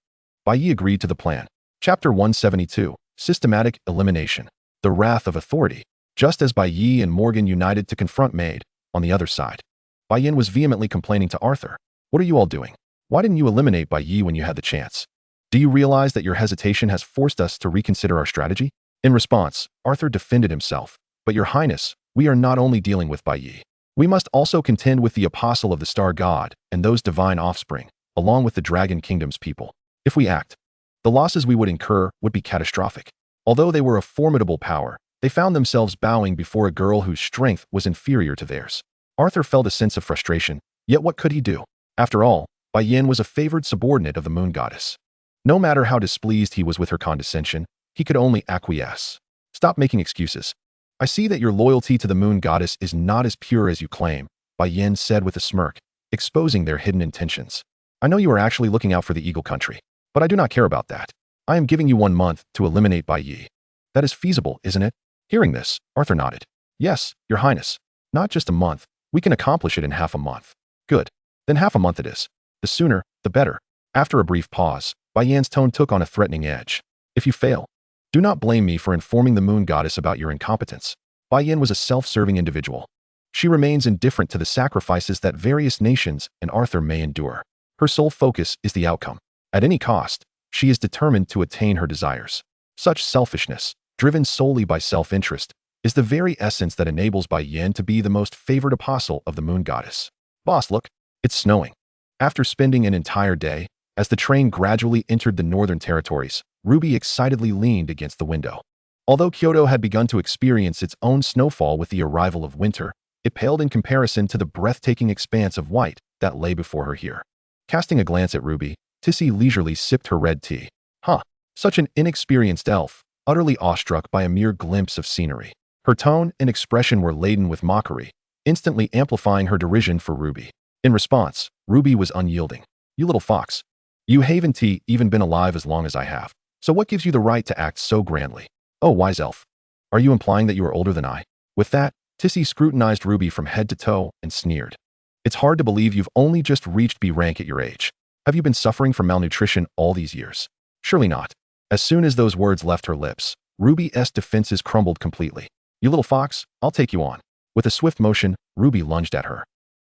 Bai Ye agreed to the plan. Chapter 172, Systematic Elimination. The Wrath of Authority. Just as Bai Ye and Morgan united to confront Maid, on the other side, Bai Yin was vehemently complaining to Arthur. "What are you all doing? Why didn't you eliminate Bai Ye when you had the chance? Do you realize that your hesitation has forced us to reconsider our strategy?" In response, Arthur defended himself. "But your highness, we are not only dealing with Bai Ye. We must also contend with the apostle of the star god and those divine offspring, along with the Dragon Kingdom's people. If we act, the losses we would incur would be catastrophic." Although they were a formidable power, they found themselves bowing before a girl whose strength was inferior to theirs. Arthur felt a sense of frustration, yet what could he do? After all, Bai Yin was a favored subordinate of the moon goddess. No matter how displeased he was with her condescension, he could only acquiesce. "Stop making excuses. I see that your loyalty to the moon goddess is not as pure as you claim," Bai Yin said with a smirk, exposing their hidden intentions. "I know you are actually looking out for the Eagle Country, but I do not care about that. I am giving you 1 month to eliminate Bai Ye. That is feasible, isn't it?" Hearing this, Arthur nodded. "Yes, your highness. Not just a month. We can accomplish it in half a month." "Good. Then half a month it is. The sooner, the better." After a brief pause, Bai Yan's tone took on a threatening edge. "If you fail, do not blame me for informing the moon goddess about your incompetence." Bai Yan was a self-serving individual. She remains indifferent to the sacrifices that various nations and Arthur may endure. Her sole focus is the outcome. At any cost, she is determined to attain her desires. Such selfishness, driven solely by self-interest, is the very essence that enables Bai Yin to be the most favored apostle of the moon goddess. "Boss, look, it's snowing." After spending an entire day, as the train gradually entered the northern territories, Ruby excitedly leaned against the window. Although Kyoto had begun to experience its own snowfall with the arrival of winter, it paled in comparison to the breathtaking expanse of white that lay before her here. Casting a glance at Ruby, Tissy leisurely sipped her red tea. Huh, such an inexperienced elf, utterly awestruck by a mere glimpse of scenery. Her tone and expression were laden with mockery, instantly amplifying her derision for Ruby. In response, Ruby was unyielding. "You little fox. You haven't even been alive as long as I have. So what gives you the right to act so grandly? Oh, wise elf. Are you implying that you are older than I?" With that, Tissy scrutinized Ruby from head to toe and sneered. "It's hard to believe you've only just reached B rank at your age. Have you been suffering from malnutrition all these years?" "Surely not." As soon as those words left her lips, Ruby's defenses crumbled completely. "You little fox, I'll take you on." With a swift motion, Ruby lunged at her,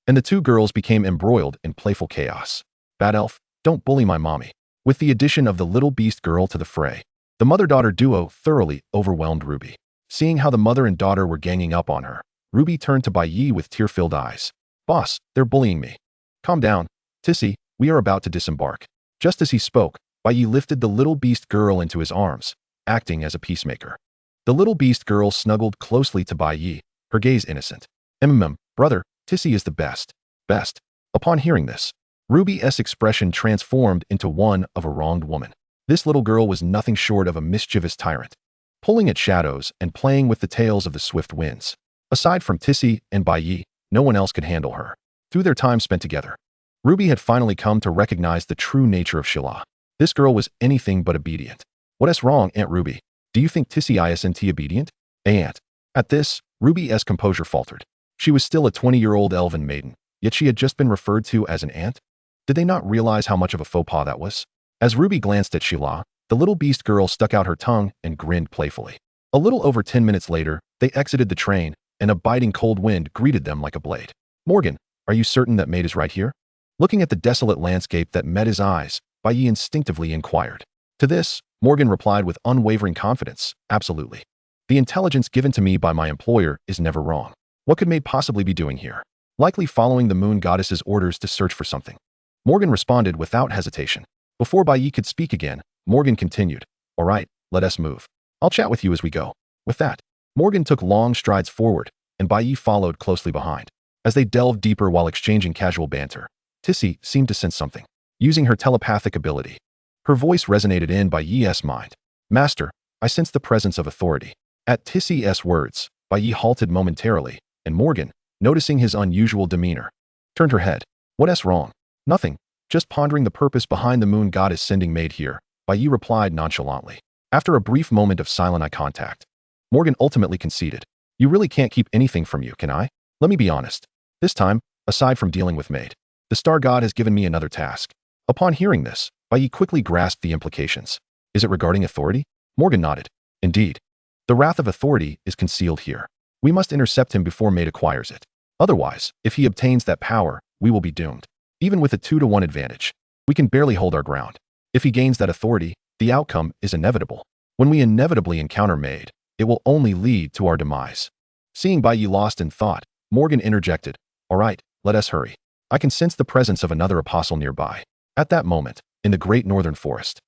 and the two girls became embroiled in playful chaos. "Bad elf, don't bully my mommy." With the addition of the little beast girl to the fray, the mother-daughter duo thoroughly overwhelmed Ruby. Seeing how the mother and daughter were ganging up on her, Ruby turned to Bai Ye with tear-filled eyes. "Boss, they're bullying me." "Calm down. Tissy, we are about to disembark." Just as he spoke, Bai Ye lifted the little beast girl into his arms, acting as a peacemaker. The little beast girl snuggled closely to Bai Ye, her gaze innocent. Brother, Tissy is the best. Best. Upon hearing this, Ruby's expression transformed into one of a wronged woman. This little girl was nothing short of a mischievous tyrant, pulling at shadows and playing with the tails of the swift winds. Aside from Tissy and Bai Ye, no one else could handle her. Through their time spent together, Ruby had finally come to recognize the true nature of Sheila. This girl was anything but obedient. What's wrong, Aunt Ruby? Do you think Tissy isn't obedient? Aunt. At this, Ruby's composure faltered. She was still a 20-year-old elven maiden, yet she had just been referred to as an aunt. Did they not realize how much of a faux pas that was? As Ruby glanced at Sheila, the little beast girl stuck out her tongue and grinned playfully. A little over 10 minutes later, they exited the train, and a biting cold wind greeted them like a blade. Morgan, are you certain that maid is right here? Looking at the desolate landscape that met his eyes, Bai Ye instinctively inquired. To this, Morgan replied with unwavering confidence, absolutely. The intelligence given to me by my employer is never wrong. What could maid possibly be doing here? Likely following the moon goddess's orders to search for something. Morgan responded without hesitation. Before Bai Ye could speak again, Morgan continued, all right, let us move. I'll chat with you as we go. With that, Morgan took long strides forward, and Bai Ye followed closely behind. As they delved deeper while exchanging casual banter, Tissy seemed to sense something. Using her telepathic ability, her voice resonated in Bai Ye's mind. Master, I sense the presence of authority. At Tissy's words, Bai Ye halted momentarily, and Morgan, noticing his unusual demeanor, turned her head. What's wrong? Nothing. Just pondering the purpose behind the moon goddess sending maid here, Bai Ye replied nonchalantly. After a brief moment of silent eye contact, Morgan ultimately conceded. You really can't keep anything from you, can I? Let me be honest. This time, aside from dealing with maid, the star god has given me another task. Upon hearing this, Bai Ye quickly grasped the implications. Is it regarding authority? Morgan nodded. Indeed. The wrath of authority is concealed here. We must intercept him before maid acquires it. Otherwise, if he obtains that power, we will be doomed. Even with a 2-to-1 advantage, we can barely hold our ground. If he gains that authority, the outcome is inevitable. When we inevitably encounter maid, it will only lead to our demise. Seeing Bai Ye lost in thought, Morgan interjected. All right, let us hurry. I can sense the presence of another apostle nearby. At that moment, in the great northern forest,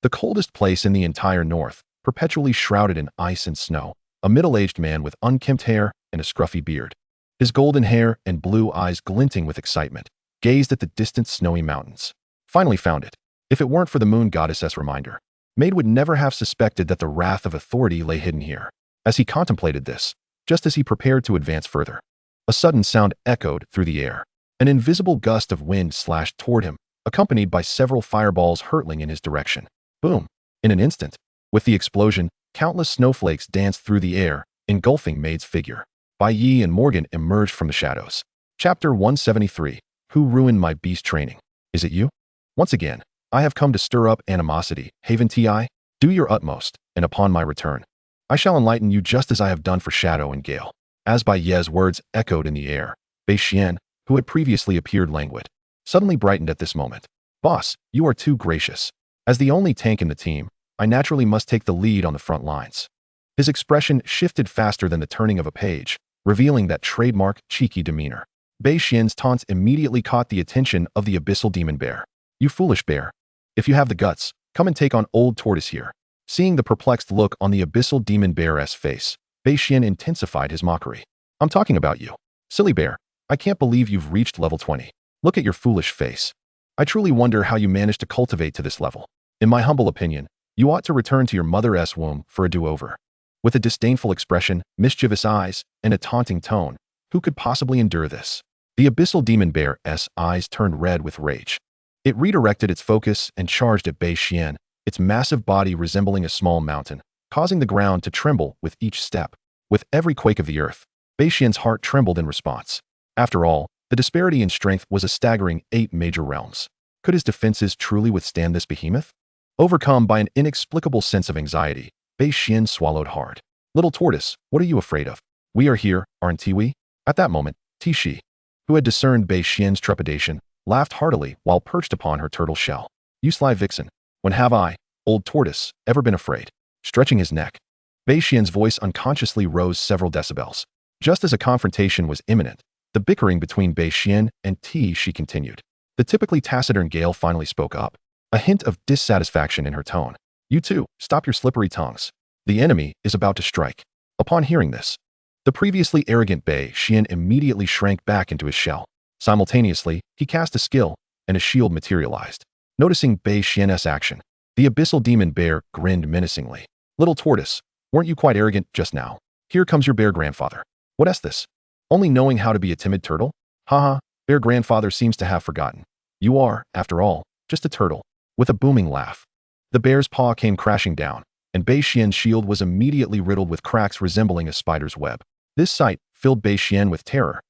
the coldest place in the entire north, perpetually shrouded in ice and snow, a middle-aged man with unkempt hair and a scruffy beard, his golden hair and blue eyes glinting with excitement, gazed at the distant snowy mountains. Finally found it. If it weren't for the moon goddess's reminder, maid would never have suspected that the wrath of authority lay hidden here. As he contemplated this, just as he prepared to advance further, a sudden sound echoed through the air. An invisible gust of wind slashed toward him, accompanied by several fireballs hurtling in his direction. Boom! In an instant, with the explosion, countless snowflakes danced through the air, engulfing maid's figure. Bai Ye and Morgan emerged from the shadows. Chapter 173. Who ruined my beast training? Is it you? Once again, I have come to stir up animosity. Haven Ti, do your utmost, and upon my return, I shall enlighten you just as I have done for Shadow and Gale. As Bai Ye's words echoed in the air, Bai Xian, who had previously appeared languid, suddenly brightened at this moment. Boss, you are too gracious. As the only tank in the team, I naturally must take the lead on the front lines. His expression shifted faster than the turning of a page, revealing that trademark, cheeky demeanor. Bai Xian's taunts immediately caught the attention of the abyssal demon bear. You foolish bear. If you have the guts, come and take on old tortoise here. Seeing the perplexed look on the abyssal demon bear's face, Bai Xian intensified his mockery. I'm talking about you. Silly bear. I can't believe you've reached level 20. Look at your foolish face. I truly wonder how you managed to cultivate to this level. In my humble opinion, you ought to return to your mother's womb for a do-over. With a disdainful expression, mischievous eyes, and a taunting tone, who could possibly endure this? The abyssal demon bear's eyes turned red with rage. It redirected its focus and charged at Bai Xian, its massive body resembling a small mountain, causing the ground to tremble with each step. With every quake of the earth, Bai Xian's heart trembled in response. After all, the disparity in strength was a staggering 8 major realms. Could his defenses truly withstand this behemoth? Overcome by an inexplicable sense of anxiety, Bai Xian swallowed hard. Little tortoise, what are you afraid of? We are here, aren't we? At that moment, Tishi, who had discerned Bai Xian's trepidation, laughed heartily while perched upon her turtle shell. You sly vixen, when have I, old tortoise, ever been afraid? Stretching his neck, Bai Xian's voice unconsciously rose several decibels. Just as a confrontation was imminent, the bickering between Bai Xian and Tishi continued. The typically taciturn Gale finally spoke up. a hint of dissatisfaction in her tone. You two, stop your slippery tongues. The enemy is about to strike. Upon hearing this, the previously arrogant Bai Ye immediately shrank back into his shell. Simultaneously, he cast a skill, and a shield materialized. Noticing Bai Ye's action, the abyssal demon bear grinned menacingly. Little tortoise, weren't you quite arrogant just now? Here comes your bear grandfather. What's this? Only knowing how to be a timid turtle? Haha, bear grandfather seems to have forgotten. You are, after all, just a turtle. With a booming laugh, the bear's paw came crashing down, and Bai Ye's shield was immediately riddled with cracks resembling a spider's web. This sight filled Bai Ye with terror.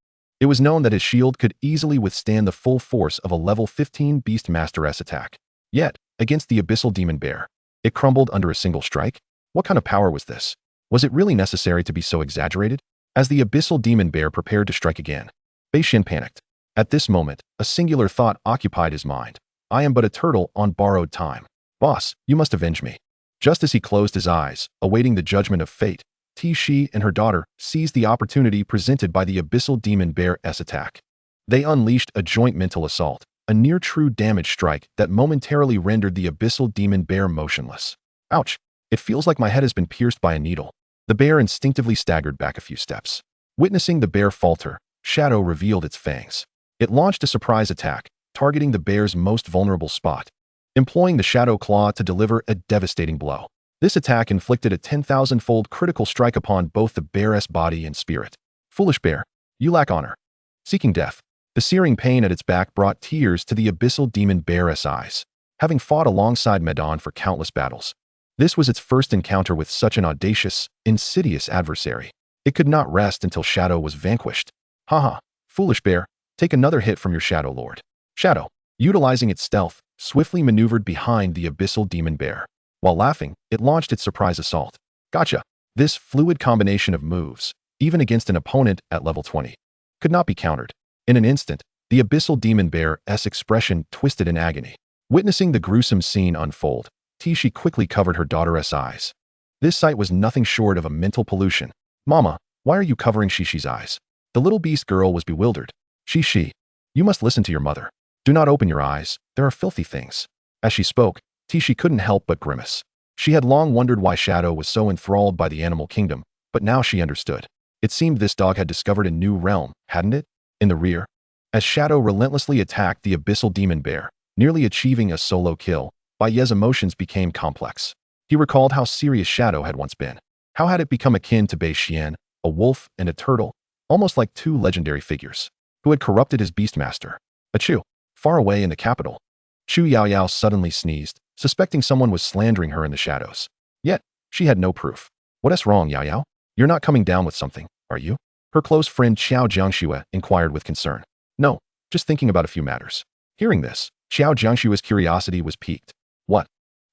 It was known that his shield could easily withstand the full force of a level 15 Beastmaster's attack. Yet, against the abyssal demon bear, it crumbled under a single strike? What kind of power was this? Was it really necessary to be so exaggerated? As the abyssal demon bear prepared to strike again, Bai Ye panicked. At this moment, a singular thought occupied his mind. I am but a turtle on borrowed time. Boss, you must avenge me. Just as he closed his eyes, awaiting the judgment of fate, Shi and her daughter seized the opportunity presented by the abyssal demon bear's attack. They unleashed a joint mental assault, a near-true damage strike that momentarily rendered the abyssal demon bear motionless. Ouch! It feels like my head has been pierced by a needle. The bear instinctively staggered back a few steps. Witnessing the bear falter, Shadow revealed its fangs. It launched a surprise attack, targeting the bear's most vulnerable spot, employing the Shadow Claw to deliver a devastating blow. This attack inflicted a 10,000-fold critical strike upon both the bear's body and spirit. Foolish bear, you lack honor. Seeking death. The searing pain at its back brought tears to the abyssal demon bear's eyes. Having fought alongside Medon for countless battles, this was its first encounter with such an audacious, insidious adversary. It could not rest until Shadow was vanquished. Haha, foolish bear, take another hit from your Shadow Lord. Shadow, utilizing its stealth, swiftly maneuvered behind the abyssal demon bear. While laughing, it launched its surprise assault. Gotcha! This fluid combination of moves, even against an opponent at level 20, could not be countered. In an instant, the abyssal demon bear's expression twisted in agony. Witnessing the gruesome scene unfold, Shi quickly covered her daughter's eyes. This sight was nothing short of a mental pollution. Mama, why are you covering Shishi's eyes? The little beast girl was bewildered. Shishi, you must listen to your mother. Do not open your eyes, there are filthy things. As she spoke, Shi couldn't help but grimace. She had long wondered why Shadow was so enthralled by the animal kingdom, but now she understood. It seemed this dog had discovered a new realm, hadn't it? In the rear, as Shadow relentlessly attacked the abyssal demon bear, nearly achieving a solo kill, Bai Ye's emotions became complex. He recalled how serious Shadow had once been. How had it become akin to Bai Ye, a wolf and a turtle, almost like two legendary figures, who had corrupted his beastmaster. Achoo! Far away in the capital, Chu Yaoyao suddenly sneezed, suspecting someone was slandering her in the shadows. Yet, she had no proof. What's wrong, Yaoyao? You're not coming down with something, are you? Her close friend Xiao Jiangxue inquired with concern. No, just thinking about a few matters. Hearing this, Xiao Jiangxue's curiosity was piqued. What?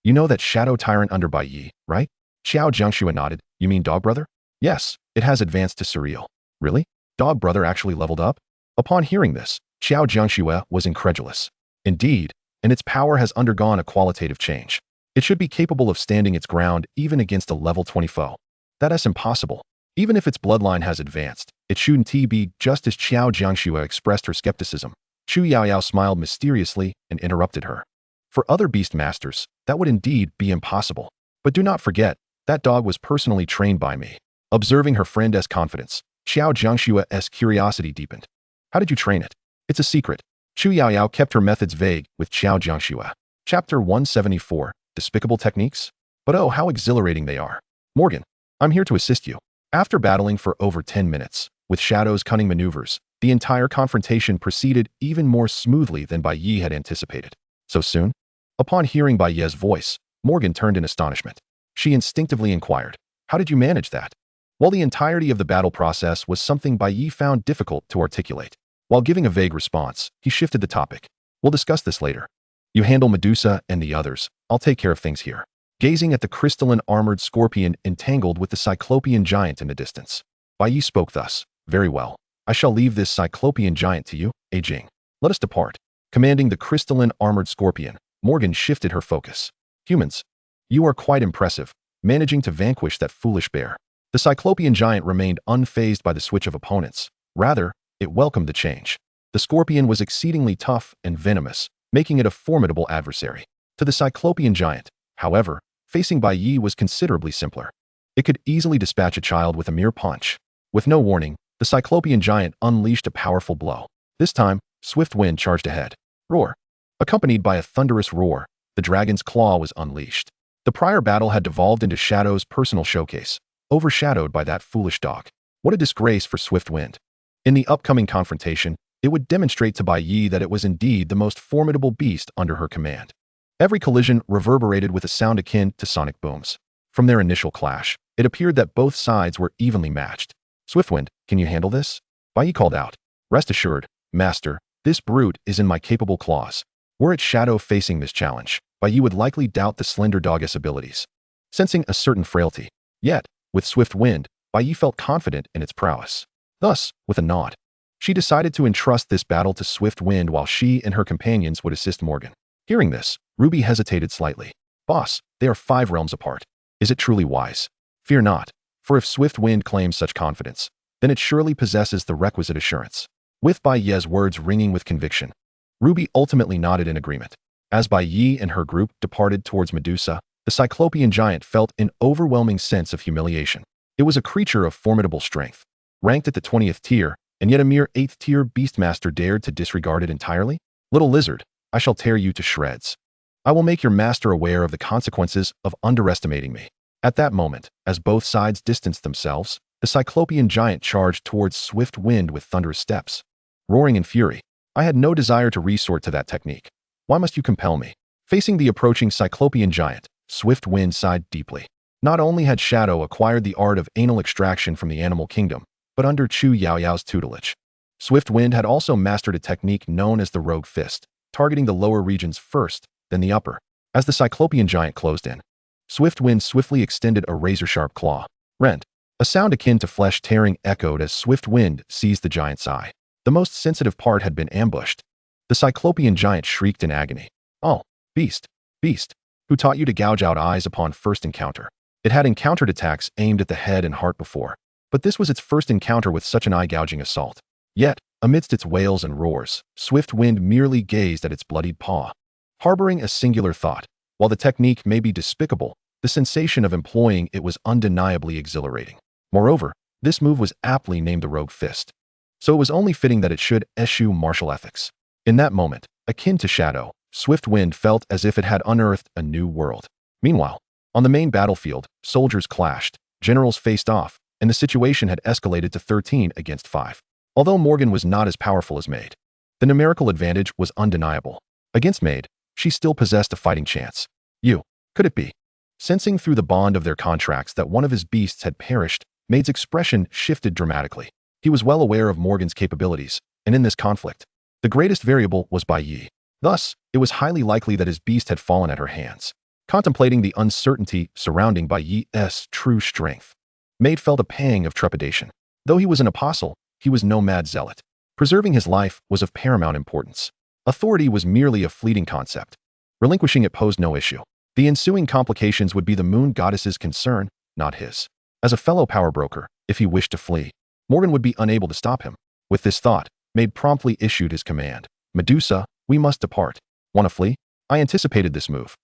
You know that shadow tyrant under Bai Ye, right? Xiao Jiangxue nodded. You mean Dog Brother? Yes, it has advanced to surreal. Really? Dog Brother actually leveled up? Upon hearing this, Xiao Jiangxue was incredulous. Indeed, and its power has undergone a qualitative change. It should be capable of standing its ground even against a level 20 foe. That's impossible. Even if its bloodline has advanced, it shouldn't be. Just as Xiao Jiangxue expressed her skepticism, Chu Yaoyao smiled mysteriously and interrupted her. For other beast masters, that would indeed be impossible. But do not forget, that dog was personally trained by me. Observing her friend's confidence, Xiao Jiangxue's curiosity deepened. How did you train it? It's a secret. Chu Yaoyao kept her methods vague with Xiao Jiangxue. Chapter 174, Despicable Techniques? But oh, how exhilarating they are. Morgan, I'm here to assist you. After battling for over 10 minutes, with Shadow's cunning maneuvers, the entire confrontation proceeded even more smoothly than Bai Ye had anticipated. So soon? Upon hearing Bai Ye's voice, Morgan turned in astonishment. She instinctively inquired, how did you manage that? While the entirety of the battle process was something Bai Ye found difficult to articulate. While giving a vague response, he shifted the topic. We'll discuss this later. You handle Medusa and the others. I'll take care of things here. Gazing at the crystalline armored scorpion entangled with the cyclopean giant in the distance, Bai Ye spoke thus. Very well. I shall leave this cyclopean giant to you, Jing. Let us depart. Commanding the crystalline armored scorpion, Morgan shifted her focus. Humans, you are quite impressive, managing to vanquish that foolish bear. The cyclopean giant remained unfazed by the switch of opponents. Rather, it welcomed the change. The scorpion was exceedingly tough and venomous, making it a formidable adversary. to the Cyclopean giant. However, facing Bai Ye was considerably simpler. It could easily dispatch a child with a mere punch. With no warning, the Cyclopean giant unleashed a powerful blow. This time, Swift Wind charged ahead. Roar. Accompanied by a thunderous roar, the dragon's claw was unleashed. The prior battle had devolved into Shadow's personal showcase, overshadowed by that foolish dog. What a disgrace for Swift Wind. In the upcoming confrontation, it would demonstrate to Bai Ye that it was indeed the most formidable beast under her command. Every collision reverberated with a sound akin to sonic booms. From their initial clash, it appeared that both sides were evenly matched. Swiftwind, can you handle this? Bai Ye called out. Rest assured, Master, this brute is in my capable claws. Were it Shadow facing this challenge, Bai Ye would likely doubt the slender dog's abilities. Sensing a certain frailty, yet, with Swift Wind, Bai Ye felt confident in its prowess. Thus, with a nod, she decided to entrust this battle to Swift Wind while she and her companions would assist Morgan. Hearing this, Ruby hesitated slightly. Boss, they are 5 realms apart. Is it truly wise? Fear not, for if Swift Wind claims such confidence, then it surely possesses the requisite assurance. With Bai Ye's words ringing with conviction, Ruby ultimately nodded in agreement. As Bai Ye and her group departed towards Medusa, the Cyclopean giant felt an overwhelming sense of humiliation. It was a creature of formidable strength, ranked at the 20th tier, and yet a mere 8th tier beastmaster dared to disregard it entirely? Little lizard, I shall tear you to shreds. I will make your master aware of the consequences of underestimating me. At that moment, as both sides distanced themselves, the Cyclopean giant charged towards Swift Wind with thunderous steps. Roaring in fury, I had no desire to resort to that technique. Why must you compel me? Facing the approaching Cyclopean giant, Swift Wind sighed deeply. Not only had Shadow acquired the art of anal extraction from the animal kingdom, but under Chu Yaoyao's tutelage. Swift Wind had also mastered a technique known as the Rogue Fist, targeting the lower regions first, then the upper. As the Cyclopean giant closed in, Swift Wind swiftly extended a razor-sharp claw. Rent. A sound akin to flesh tearing echoed as Swift Wind seized the giant's eye. The most sensitive part had been ambushed. The Cyclopean giant shrieked in agony. Oh, beast, who taught you to gouge out eyes upon first encounter? It had encountered attacks aimed at the head and heart before, but this was its first encounter with such an eye-gouging assault. Yet, amidst its wails and roars, Swift Wind merely gazed at its bloodied paw, harboring a singular thought. While the technique may be despicable, the sensation of employing it was undeniably exhilarating. Moreover, this move was aptly named the Rogue Fist, so it was only fitting that it should eschew martial ethics. In that moment, akin to Shadow, Swift Wind felt as if it had unearthed a new world. Meanwhile, on the main battlefield, soldiers clashed, generals faced off, and the situation had escalated to 13 against 5. Although Morgan was not as powerful as Maid, the numerical advantage was undeniable. Against Maid, she still possessed a fighting chance. Could it be? Sensing through the bond of their contracts that one of his beasts had perished, Maid's expression shifted dramatically. He was well aware of Morgan's capabilities, and in this conflict, the greatest variable was Bai Ye. Thus, it was highly likely that his beast had fallen at her hands. Contemplating the uncertainty surrounding Bai Ye's true strength, Maid felt a pang of trepidation. Though he was an apostle, he was no mad zealot. Preserving his life was of paramount importance. Authority was merely a fleeting concept. Relinquishing it posed no issue. The ensuing complications would be the moon goddess's concern, not his. As a fellow power broker, if he wished to flee, Morgan would be unable to stop him. With this thought, Maid promptly issued his command. Medusa, we must depart. Want to flee? I anticipated this move.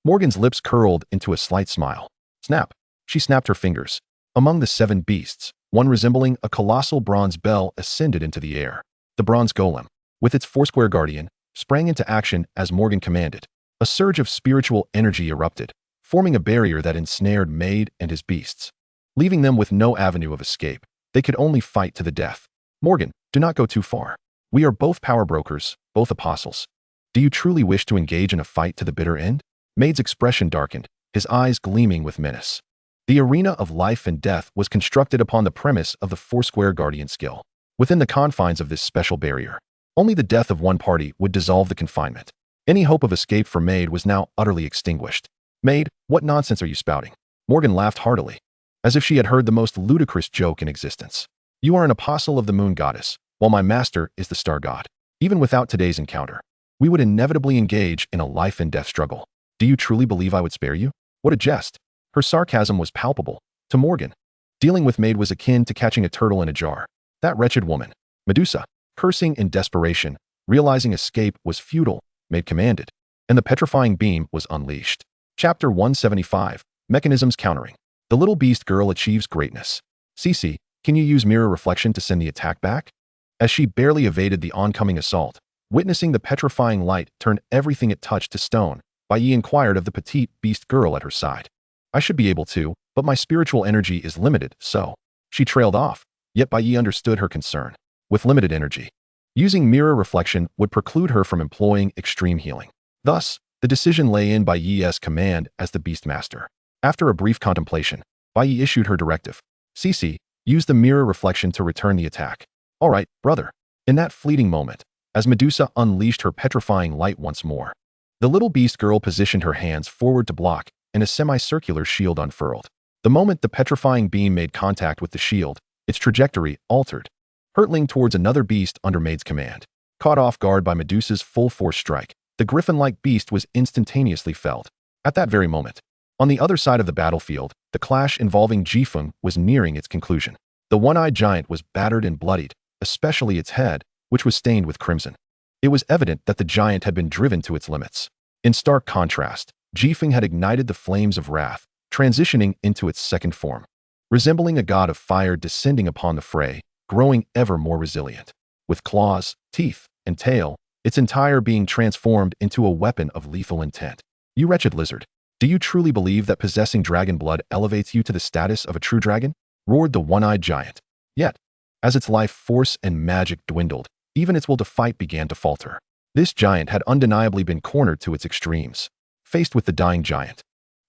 Morgan's lips curled into a slight smile. Snap. She snapped her fingers. Among the 7 beasts, one resembling a colossal bronze bell ascended into the air. The bronze golem, with its foursquare guardian, sprang into action as Morgan commanded. A surge of spiritual energy erupted, forming a barrier that ensnared Maid and his beasts. Leaving them with no avenue of escape, they could only fight to the death. Morgan, do not go too far. We are both power brokers, both apostles. Do you truly wish to engage in a fight to the bitter end? Maid's expression darkened, his eyes gleaming with menace. The arena of life and death was constructed upon the premise of the foursquare guardian skill. Within the confines of this special barrier, only the death of one party would dissolve the confinement. Any hope of escape for Maid was now utterly extinguished. Maid, what nonsense are you spouting? Morgan laughed heartily, as if she had heard the most ludicrous joke in existence. You are an apostle of the moon goddess, while my master is the star god. Even without today's encounter, we would inevitably engage in a life and death struggle. Do you truly believe I would spare you? What a jest. Her sarcasm was palpable. To Morgan, dealing with Maid was akin to catching a turtle in a jar. That wretched woman, Medusa, cursing in desperation, realizing escape was futile, Maid commanded. and the petrifying beam was unleashed. Chapter 175, Mechanisms Countering. The little beast girl achieves greatness. Cece, can you use mirror reflection to send the attack back? As she barely evaded the oncoming assault, witnessing the petrifying light turn everything it touched to stone, Bai Ye inquired of the petite beast girl at her side. I should be able to, but my spiritual energy is limited, so. She trailed off, yet Bai Ye understood her concern. With limited energy, using mirror reflection would preclude her from employing extreme healing. Thus, the decision lay in Bai Ye's command as the Beastmaster. After a brief contemplation, Bai Ye issued her directive. Cece, use the mirror reflection to return the attack. All right, brother. In that fleeting moment, as Medusa unleashed her petrifying light once more, the little beast girl positioned her hands forward to block, and a semicircular shield unfurled. The moment the petrifying beam made contact with the shield, its trajectory altered, hurtling towards another beast under Maid's command. Caught off guard by Medusa's full-force strike, the griffin-like beast was instantaneously felled. At that very moment, on the other side of the battlefield, the clash involving Jifeng was nearing its conclusion. The one-eyed giant was battered and bloodied, especially its head, which was stained with crimson. It was evident that the giant had been driven to its limits. In stark contrast, Jifeng had ignited the flames of wrath, transitioning into its second form. Resembling a god of fire descending upon the fray, growing ever more resilient. With claws, teeth, and tail, its entire being transformed into a weapon of lethal intent. You wretched lizard, do you truly believe that possessing dragon blood elevates you to the status of a true dragon? Roared the one-eyed giant. Yet, as its life force and magic dwindled, even its will to fight began to falter. This giant had undeniably been cornered to its extremes. Faced with the dying giant,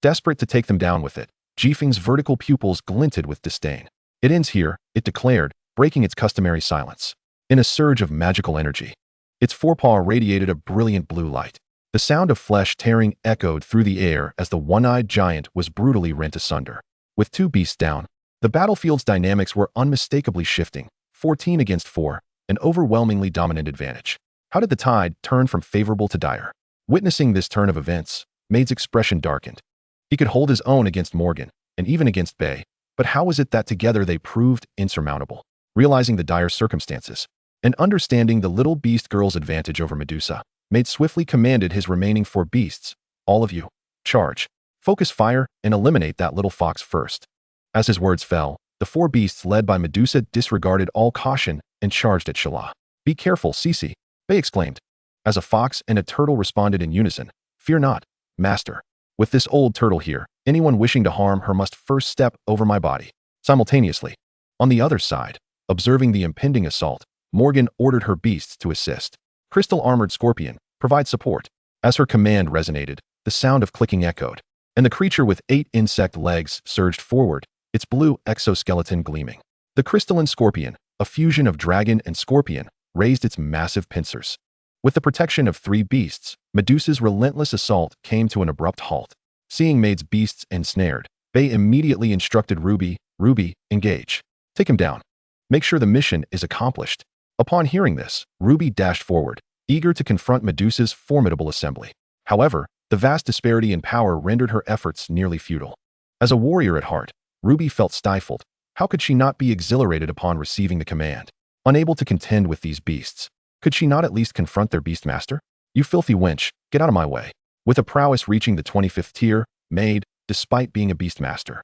desperate to take them down with it, Jifeng's vertical pupils glinted with disdain. It ends here, it declared, breaking its customary silence. In a surge of magical energy, its forepaw radiated a brilliant blue light. The sound of flesh tearing echoed through the air as the one-eyed giant was brutally rent asunder. With two beasts down, the battlefield's dynamics were unmistakably shifting, 14 against 4, an overwhelmingly dominant advantage. How did the tide turn from favorable to dire? Witnessing this turn of events, Maid's expression darkened. He could hold his own against Morgan, and even against Bai, but how was it that together they proved insurmountable? Realizing the dire circumstances, and understanding the little beast girl's advantage over Medusa, Maid swiftly commanded his remaining 4 beasts, all of you, charge, focus fire, and eliminate that little fox first. As his words fell, the 4 beasts led by Medusa disregarded all caution and charged at Shala. Be careful, Cece, Bai exclaimed. As a fox and a turtle responded in unison, fear not, master. With this old turtle here, anyone wishing to harm her must first step over my body. Simultaneously, on the other side, observing the impending assault, Morgan ordered her beasts to assist. Crystal-armored scorpion, provide support. As her command resonated, the sound of clicking echoed, and the creature with 8 insect legs surged forward, its blue exoskeleton gleaming. The crystalline scorpion, a fusion of dragon and scorpion, raised its massive pincers. With the protection of 3 beasts, Medusa's relentless assault came to an abrupt halt. Seeing Maid's beasts ensnared, Bai immediately instructed Ruby, engage. Take him down. Make sure the mission is accomplished. Upon hearing this, Ruby dashed forward, eager to confront Medusa's formidable assembly. However, the vast disparity in power rendered her efforts nearly futile. As a warrior at heart, Ruby felt stifled. How could she not be exhilarated upon receiving the command? Unable to contend with these beasts, could she not at least confront their beastmaster? You filthy wench, get out of my way. With a prowess reaching the 25th tier, Maid, despite being a beastmaster,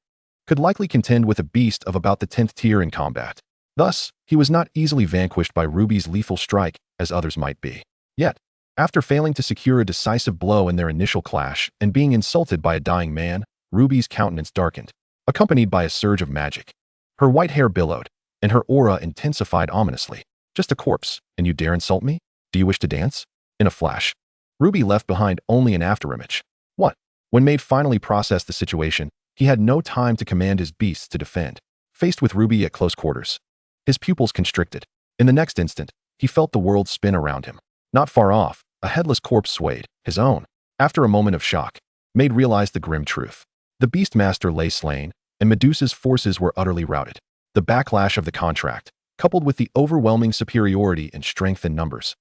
could likely contend with a beast of about the 10th tier in combat. Thus, he was not easily vanquished by Ruby's lethal strike, as others might be. Yet, after failing to secure a decisive blow in their initial clash and being insulted by a dying man, Ruby's countenance darkened, accompanied by a surge of magic. Her white hair billowed, and her aura intensified ominously. Just a corpse, and you dare insult me? Do you wish to dance? In a flash, Ruby left behind only an afterimage. What? When Maid finally processed the situation, he had no time to command his beasts to defend. Faced with Ruby at close quarters, his pupils constricted. In the next instant, he felt the world spin around him. Not far off, a headless corpse swayed, his own. After a moment of shock, Maid realized the grim truth. The Beastmaster lay slain, and Medusa's forces were utterly routed. The backlash of the contract, coupled with the overwhelming superiority in strength and numbers,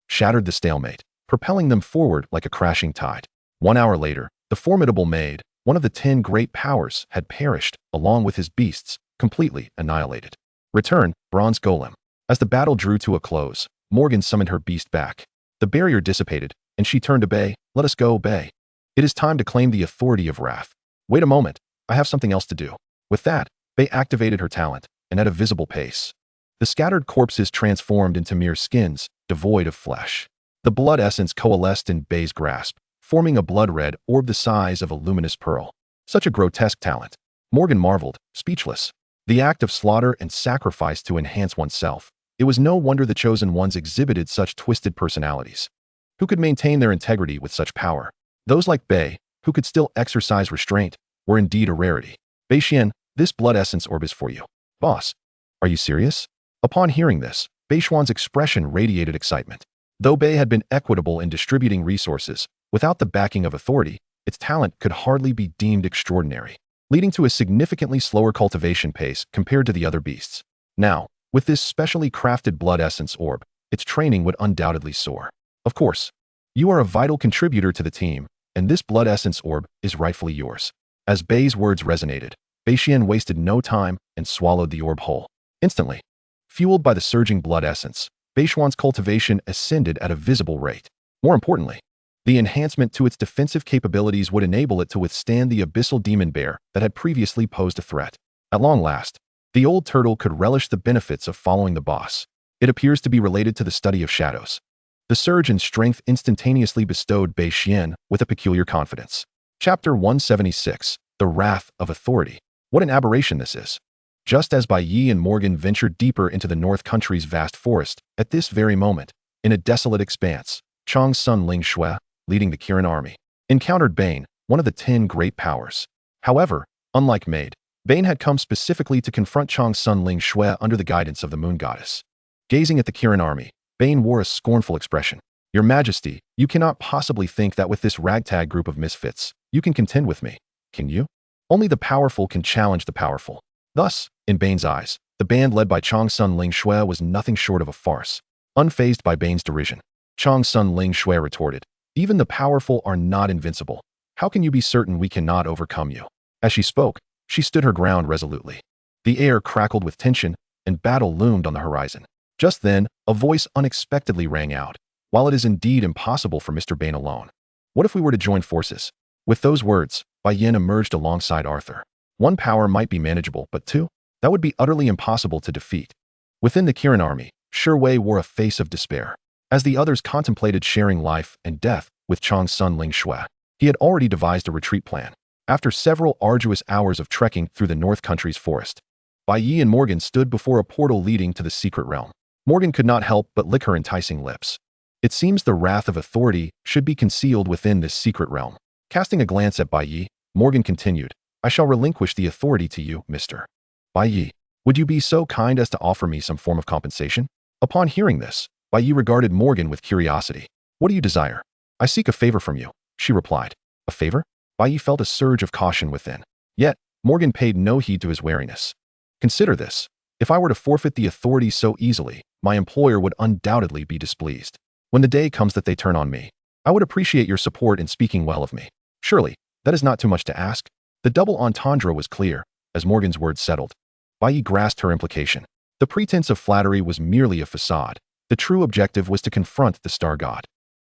shattered the stalemate, propelling them forward like a crashing tide. 1 hour later, the formidable Maid, one of the 10 great powers, had perished, along with his beasts, completely annihilated. Return, Bronze Golem. As the battle drew to a close, Morgan summoned her beast back. The barrier dissipated, and she turned to Bai. Let us go, Bai. It is time to claim the authority of wrath. Wait a moment, I have something else to do. With that, Bai activated her talent, and at a visible pace. The scattered corpses transformed into mere skins, devoid of flesh. The blood essence coalesced in Bai's grasp, forming a blood-red orb the size of a luminous pearl. Such a grotesque talent. Morgan marveled, speechless. The act of slaughter and sacrifice to enhance oneself. It was no wonder the chosen ones exhibited such twisted personalities. Who could maintain their integrity with such power? Those like Bai, who could still exercise restraint, were indeed a rarity. Bai Xian, this blood essence orb is for you. Boss, are you serious? Upon hearing this, Bai Xuan's expression radiated excitement. Though Bai had been equitable in distributing resources, without the backing of authority, its talent could hardly be deemed extraordinary, leading to a significantly slower cultivation pace compared to the other beasts. Now, with this specially crafted blood essence orb, its training would undoubtedly soar. Of course, you are a vital contributor to the team, and this blood essence orb is rightfully yours. As Bai's words resonated, Bai Xian wasted no time and swallowed the orb whole. Instantly, fueled by the surging blood essence, Bai Xuan's cultivation ascended at a visible rate. More importantly, the enhancement to its defensive capabilities would enable it to withstand the abyssal demon bear that had previously posed a threat. At long last, the old turtle could relish the benefits of following the boss. It appears to be related to the study of shadows. The surge in strength instantaneously bestowed Bai Xian with a peculiar confidence. Chapter 176, The Wrath of Authority. What an aberration this is. Just as Bai Ye and Morgan ventured deeper into the North Country's vast forest, at this very moment, in a desolate expanse, Chang's son Ling Shui, leading the Kirin army, encountered Bane, one of the 10 great powers. However, unlike Maid, Bane had come specifically to confront Chang's son Ling Shui under the guidance of the Moon Goddess. Gazing at the Kirin army, Bane wore a scornful expression. Your Majesty, you cannot possibly think that with this ragtag group of misfits, you can contend with me, can you? Only the powerful can challenge the powerful. Thus, in Bane's eyes, the band led by Chang's son Ling Shui was nothing short of a farce. Unfazed by Bane's derision, Chang's son Ling Shui retorted, even the powerful are not invincible. How can you be certain we cannot overcome you? As she spoke, she stood her ground resolutely. The air crackled with tension, and battle loomed on the horizon. Just then, a voice unexpectedly rang out. While it is indeed impossible for Mr. Bane alone, what if we were to join forces? With those words, Bai Yin emerged alongside Arthur. One power might be manageable, but two? That would be utterly impossible to defeat. Within the Kirin army, Shi Wei wore a face of despair. As the others contemplated sharing life and death with Chang's son Ling Shui, he had already devised a retreat plan. After several arduous hours of trekking through the North Country's forest, Bai Ye and Morgan stood before a portal leading to the secret realm. Morgan could not help but lick her enticing lips. It seems the wrath of authority should be concealed within this secret realm. Casting a glance at Bai Ye, Morgan continued, I shall relinquish the authority to you, Mr. Bai Ye. Would you be so kind as to offer me some form of compensation? Upon hearing this, Bai Ye regarded Morgan with curiosity. What do you desire? I seek a favor from you, she replied. A favor? Bai Ye felt a surge of caution within. Yet, Morgan paid no heed to his wariness. Consider this. If I were to forfeit the authority so easily, my employer would undoubtedly be displeased. When the day comes that they turn on me, I would appreciate your support in speaking well of me. Surely, that is not too much to ask. The double entendre was clear, as Morgan's words settled. Bai Ye grasped her implication. The pretense of flattery was merely a facade. The true objective was to confront the star god.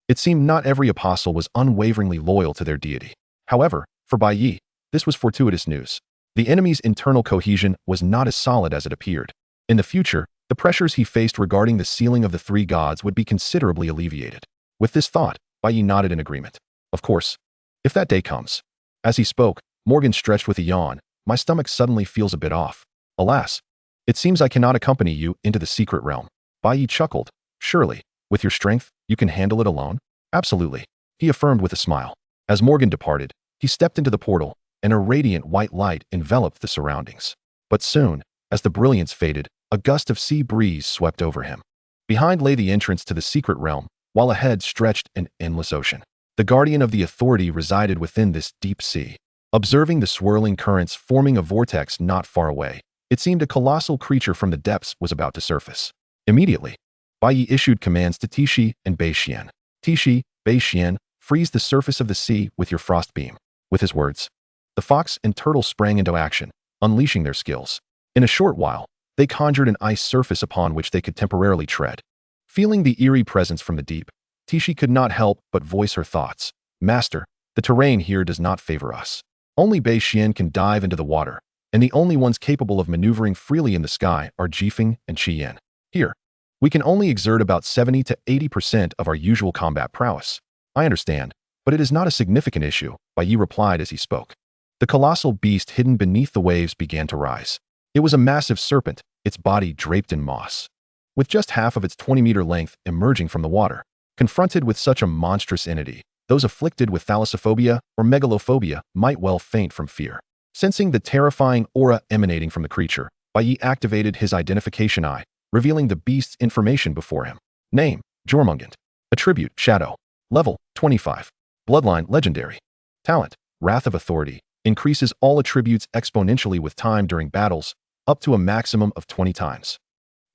It seemed not every apostle was unwaveringly loyal to their deity. However, for Bai Ye, this was fortuitous news. The enemy's internal cohesion was not as solid as it appeared. In the future, the pressures he faced regarding the sealing of the 3 gods would be considerably alleviated. With this thought, Bai Ye nodded in agreement. Of course, if that day comes. As he spoke, Morgan stretched with a yawn. My stomach suddenly feels a bit off. Alas, it seems I cannot accompany you into the secret realm. Bai Ye chuckled. Surely, with your strength, you can handle it alone? Absolutely, he affirmed with a smile. As Morgan departed, he stepped into the portal, and a radiant white light enveloped the surroundings. But soon, as the brilliance faded, a gust of sea breeze swept over him. Behind lay the entrance to the secret realm, while ahead stretched an endless ocean. The guardian of the authority resided within this deep sea. Observing the swirling currents forming a vortex not far away, it seemed a colossal creature from the depths was about to surface. Immediately, Bai Ye issued commands to Tishi and Bai Xian. Tishi, Bai Xian, freeze the surface of the sea with your frost beam. With his words, the fox and turtle sprang into action, unleashing their skills. In a short while, they conjured an ice surface upon which they could temporarily tread. Feeling the eerie presence from the deep, Tishi could not help but voice her thoughts. Master, the terrain here does not favor us. Only Bai Ye can dive into the water, and the only ones capable of maneuvering freely in the sky are Jifeng and Qian. Here, we can only exert about 70 to 80% of our usual combat prowess. I understand, but it is not a significant issue, Bai Ye replied as he spoke. The colossal beast hidden beneath the waves began to rise. It was a massive serpent, its body draped in moss, with just half of its 20-meter length emerging from the water. Confronted with such a monstrous entity, those afflicted with thalassophobia or megalophobia might well faint from fear. Sensing the terrifying aura emanating from the creature, Bai Ye activated his identification eye, revealing the beast's information before him. Name, Jormungand. Attribute, Shadow. Level, 25. Bloodline, Legendary. Talent, Wrath of Authority. Increases all attributes exponentially with time during battles, up to a maximum of 20 times.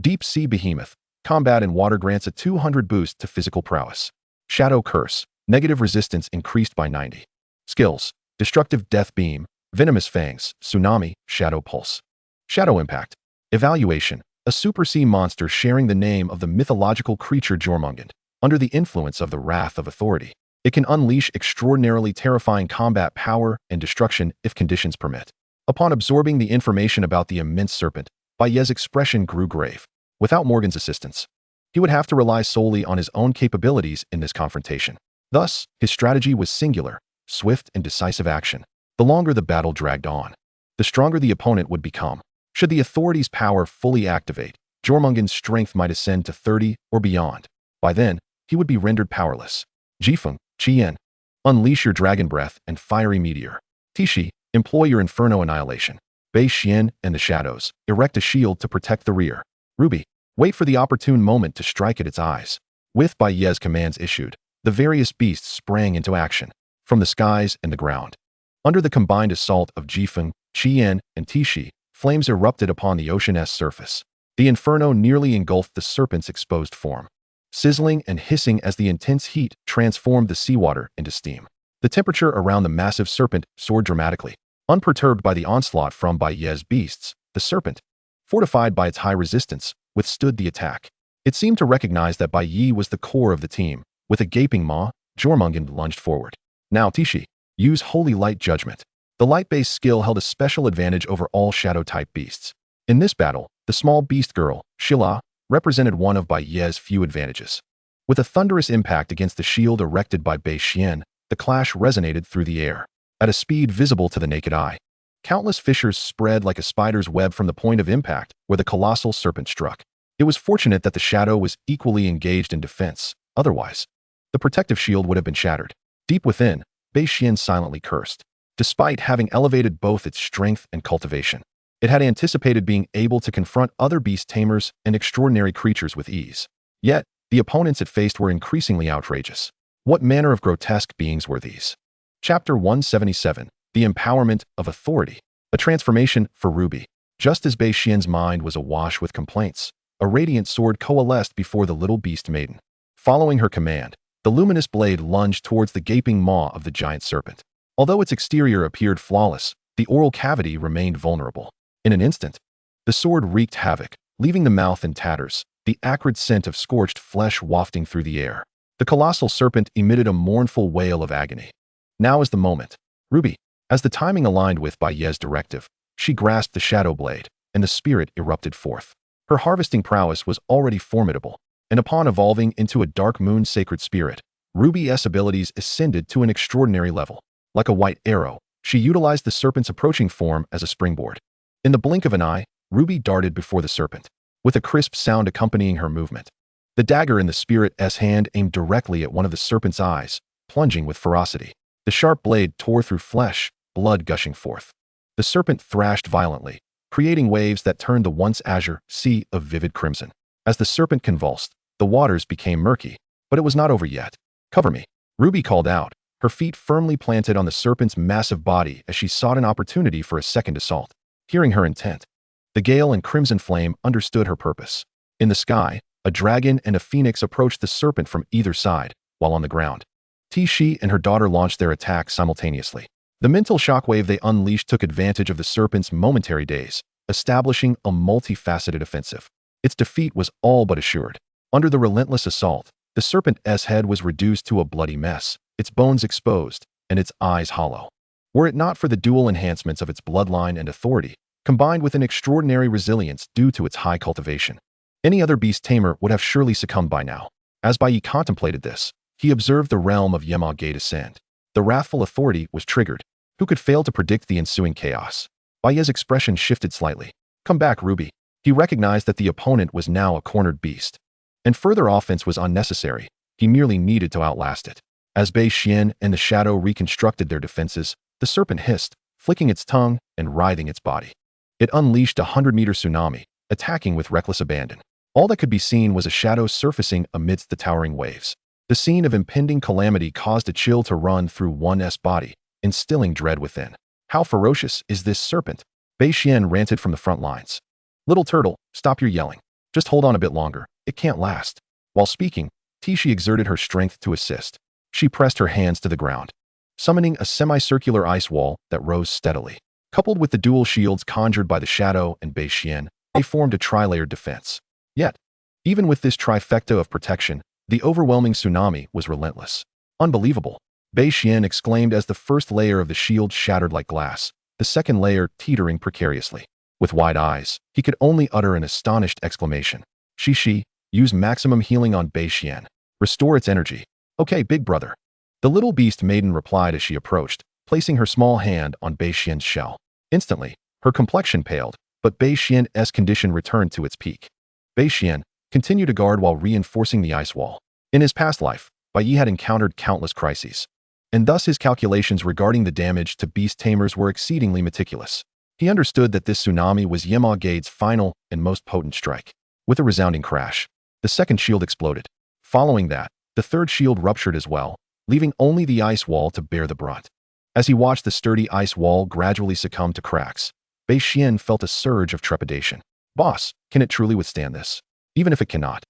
Deep Sea Behemoth. Combat in water grants a 200 boost to physical prowess. Shadow Curse. Negative resistance increased by 90. Skills. Destructive Death Beam. Venomous Fangs. Tsunami. Shadow Pulse. Shadow Impact. Evaluation. A super sea monster sharing the name of the mythological creature Jormungand. Under the influence of the Wrath of Authority, it can unleash extraordinarily terrifying combat power and destruction if conditions permit. Upon absorbing the information about the immense serpent, Bai Ye's expression grew grave. Without Morgan's assistance, he would have to rely solely on his own capabilities in this confrontation. Thus, his strategy was singular, swift and decisive action. The longer the battle dragged on, the stronger the opponent would become. Should the authority's power fully activate, Jormungand's strength might ascend to 30 or beyond. By then, he would be rendered powerless. Jifeng, Qian, unleash your dragon breath and fiery meteor. Tishi, employ your inferno annihilation. Bai Ye and the shadows, erect a shield to protect the rear. Ruby, wait for the opportune moment to strike at its eyes. With Bai Ye's commands issued, the various beasts sprang into action, from the skies and the ground. Under the combined assault of Jifeng, Qian, and Tishi, flames erupted upon the ocean's surface. The inferno nearly engulfed the serpent's exposed form, sizzling and hissing as the intense heat transformed the seawater into steam. The temperature around the massive serpent soared dramatically. Unperturbed by the onslaught from Bai Ye's beasts, the serpent, fortified by its high resistance, withstood the attack. It seemed to recognize that Bai Ye was the core of the team. With a gaping maw, Jormungand lunged forward. Now Tishi, use Holy Light Judgment. The light-based skill held a special advantage over all shadow-type beasts. In this battle, the small beast girl, Shila, represented one of Bai Ye's few advantages. With a thunderous impact against the shield erected by Bai Ye, the clash resonated through the air, at a speed visible to the naked eye. Countless fissures spread like a spider's web from the point of impact where the colossal serpent struck. It was fortunate that the shadow was equally engaged in defense. Otherwise, the protective shield would have been shattered. Deep within, Bai Ye silently cursed. Despite having elevated both its strength and cultivation, it had anticipated being able to confront other beast tamers and extraordinary creatures with ease. Yet, the opponents it faced were increasingly outrageous. What manner of grotesque beings were these? Chapter 177. The Empowerment of Authority. A transformation for Ruby. Just as Bai Ye's mind was awash with complaints, a radiant sword coalesced before the little beast maiden. Following her command, the luminous blade lunged towards the gaping maw of the giant serpent. Although its exterior appeared flawless, the oral cavity remained vulnerable. In an instant, the sword wreaked havoc, leaving the mouth in tatters, the acrid scent of scorched flesh wafting through the air. The colossal serpent emitted a mournful wail of agony. Now is the moment. Ruby, as the timing aligned with Bai Ye's directive, she grasped the shadow blade, and the spirit erupted forth. Her harvesting prowess was already formidable, and upon evolving into a dark moon sacred spirit, Ruby's abilities ascended to an extraordinary level. Like a white arrow, she utilized the serpent's approaching form as a springboard. In the blink of an eye, Ruby darted before the serpent, with a crisp sound accompanying her movement. The dagger in the spirit's hand aimed directly at one of the serpent's eyes, plunging with ferocity. The sharp blade tore through flesh, blood gushing forth. The serpent thrashed violently, creating waves that turned the once azure sea of vivid crimson. As the serpent convulsed, the waters became murky, but it was not over yet. Cover me, Ruby called out, her feet firmly planted on the serpent's massive body as she sought an opportunity for a second assault. Hearing her intent, the Gale and Crimson Flame understood her purpose. In the sky, a dragon and a phoenix approached the serpent from either side, while on the ground, Tishi and her daughter launched their attacks simultaneously. The mental shockwave they unleashed took advantage of the serpent's momentary daze, establishing a multifaceted offensive. Its defeat was all but assured. Under the relentless assault, The serpent's head was reduced to a bloody mess, its bones exposed, and its eyes hollow. Were it not for the dual enhancements of its bloodline and authority, combined with an extraordinary resilience due to its high cultivation, any other beast tamer would have surely succumbed by now. As Bai Ye contemplated this, he observed the realm of Yemma descend. The wrathful authority was triggered. Who could fail to predict the ensuing chaos? Bai Ye's expression shifted slightly. Come back, Ruby. He recognized that the opponent was now a cornered beast, and further offense was unnecessary. He merely needed to outlast it. As Bai Xian and the shadow reconstructed their defenses, the serpent hissed, flicking its tongue and writhing its body. It unleashed a 100-meter tsunami, attacking with reckless abandon. All that could be seen was a shadow surfacing amidst the towering waves. The scene of impending calamity caused a chill to run through one's body, instilling dread within. How ferocious is this serpent? Bai Xian ranted from the front lines. Little turtle, stop your yelling. Just hold on a bit longer. It can't last. While speaking, Tishi exerted her strength to assist. She pressed her hands to the ground, summoning a semicircular ice wall that rose steadily. Coupled with the dual shields conjured by the shadow and Bai Xian, they formed a tri-layered defense. Yet, even with this trifecta of protection, the overwhelming tsunami was relentless. Unbelievable, Bai Xian exclaimed as the first layer of the shield shattered like glass, the second layer teetering precariously. With wide eyes, he could only utter an astonished exclamation. Shi, use maximum healing on Bai Xian. Restore its energy. Okay, big brother. The little beast maiden replied as she approached, placing her small hand on Bai Xian's shell. Instantly, her complexion paled, but Bai Xian's condition returned to its peak. Bai Xian continued to guard while reinforcing the ice wall. In his past life, Bai Ye had encountered countless crises, and thus his calculations regarding the damage to beast tamers were exceedingly meticulous. He understood that this tsunami was Yemma final and most potent strike. With a resounding crash, the second shield exploded. Following that, the third shield ruptured as well, leaving only the ice wall to bear the brunt. As he watched the sturdy ice wall gradually succumb to cracks, Bai Xian felt a surge of trepidation. Boss, can it truly withstand this? Even if it cannot.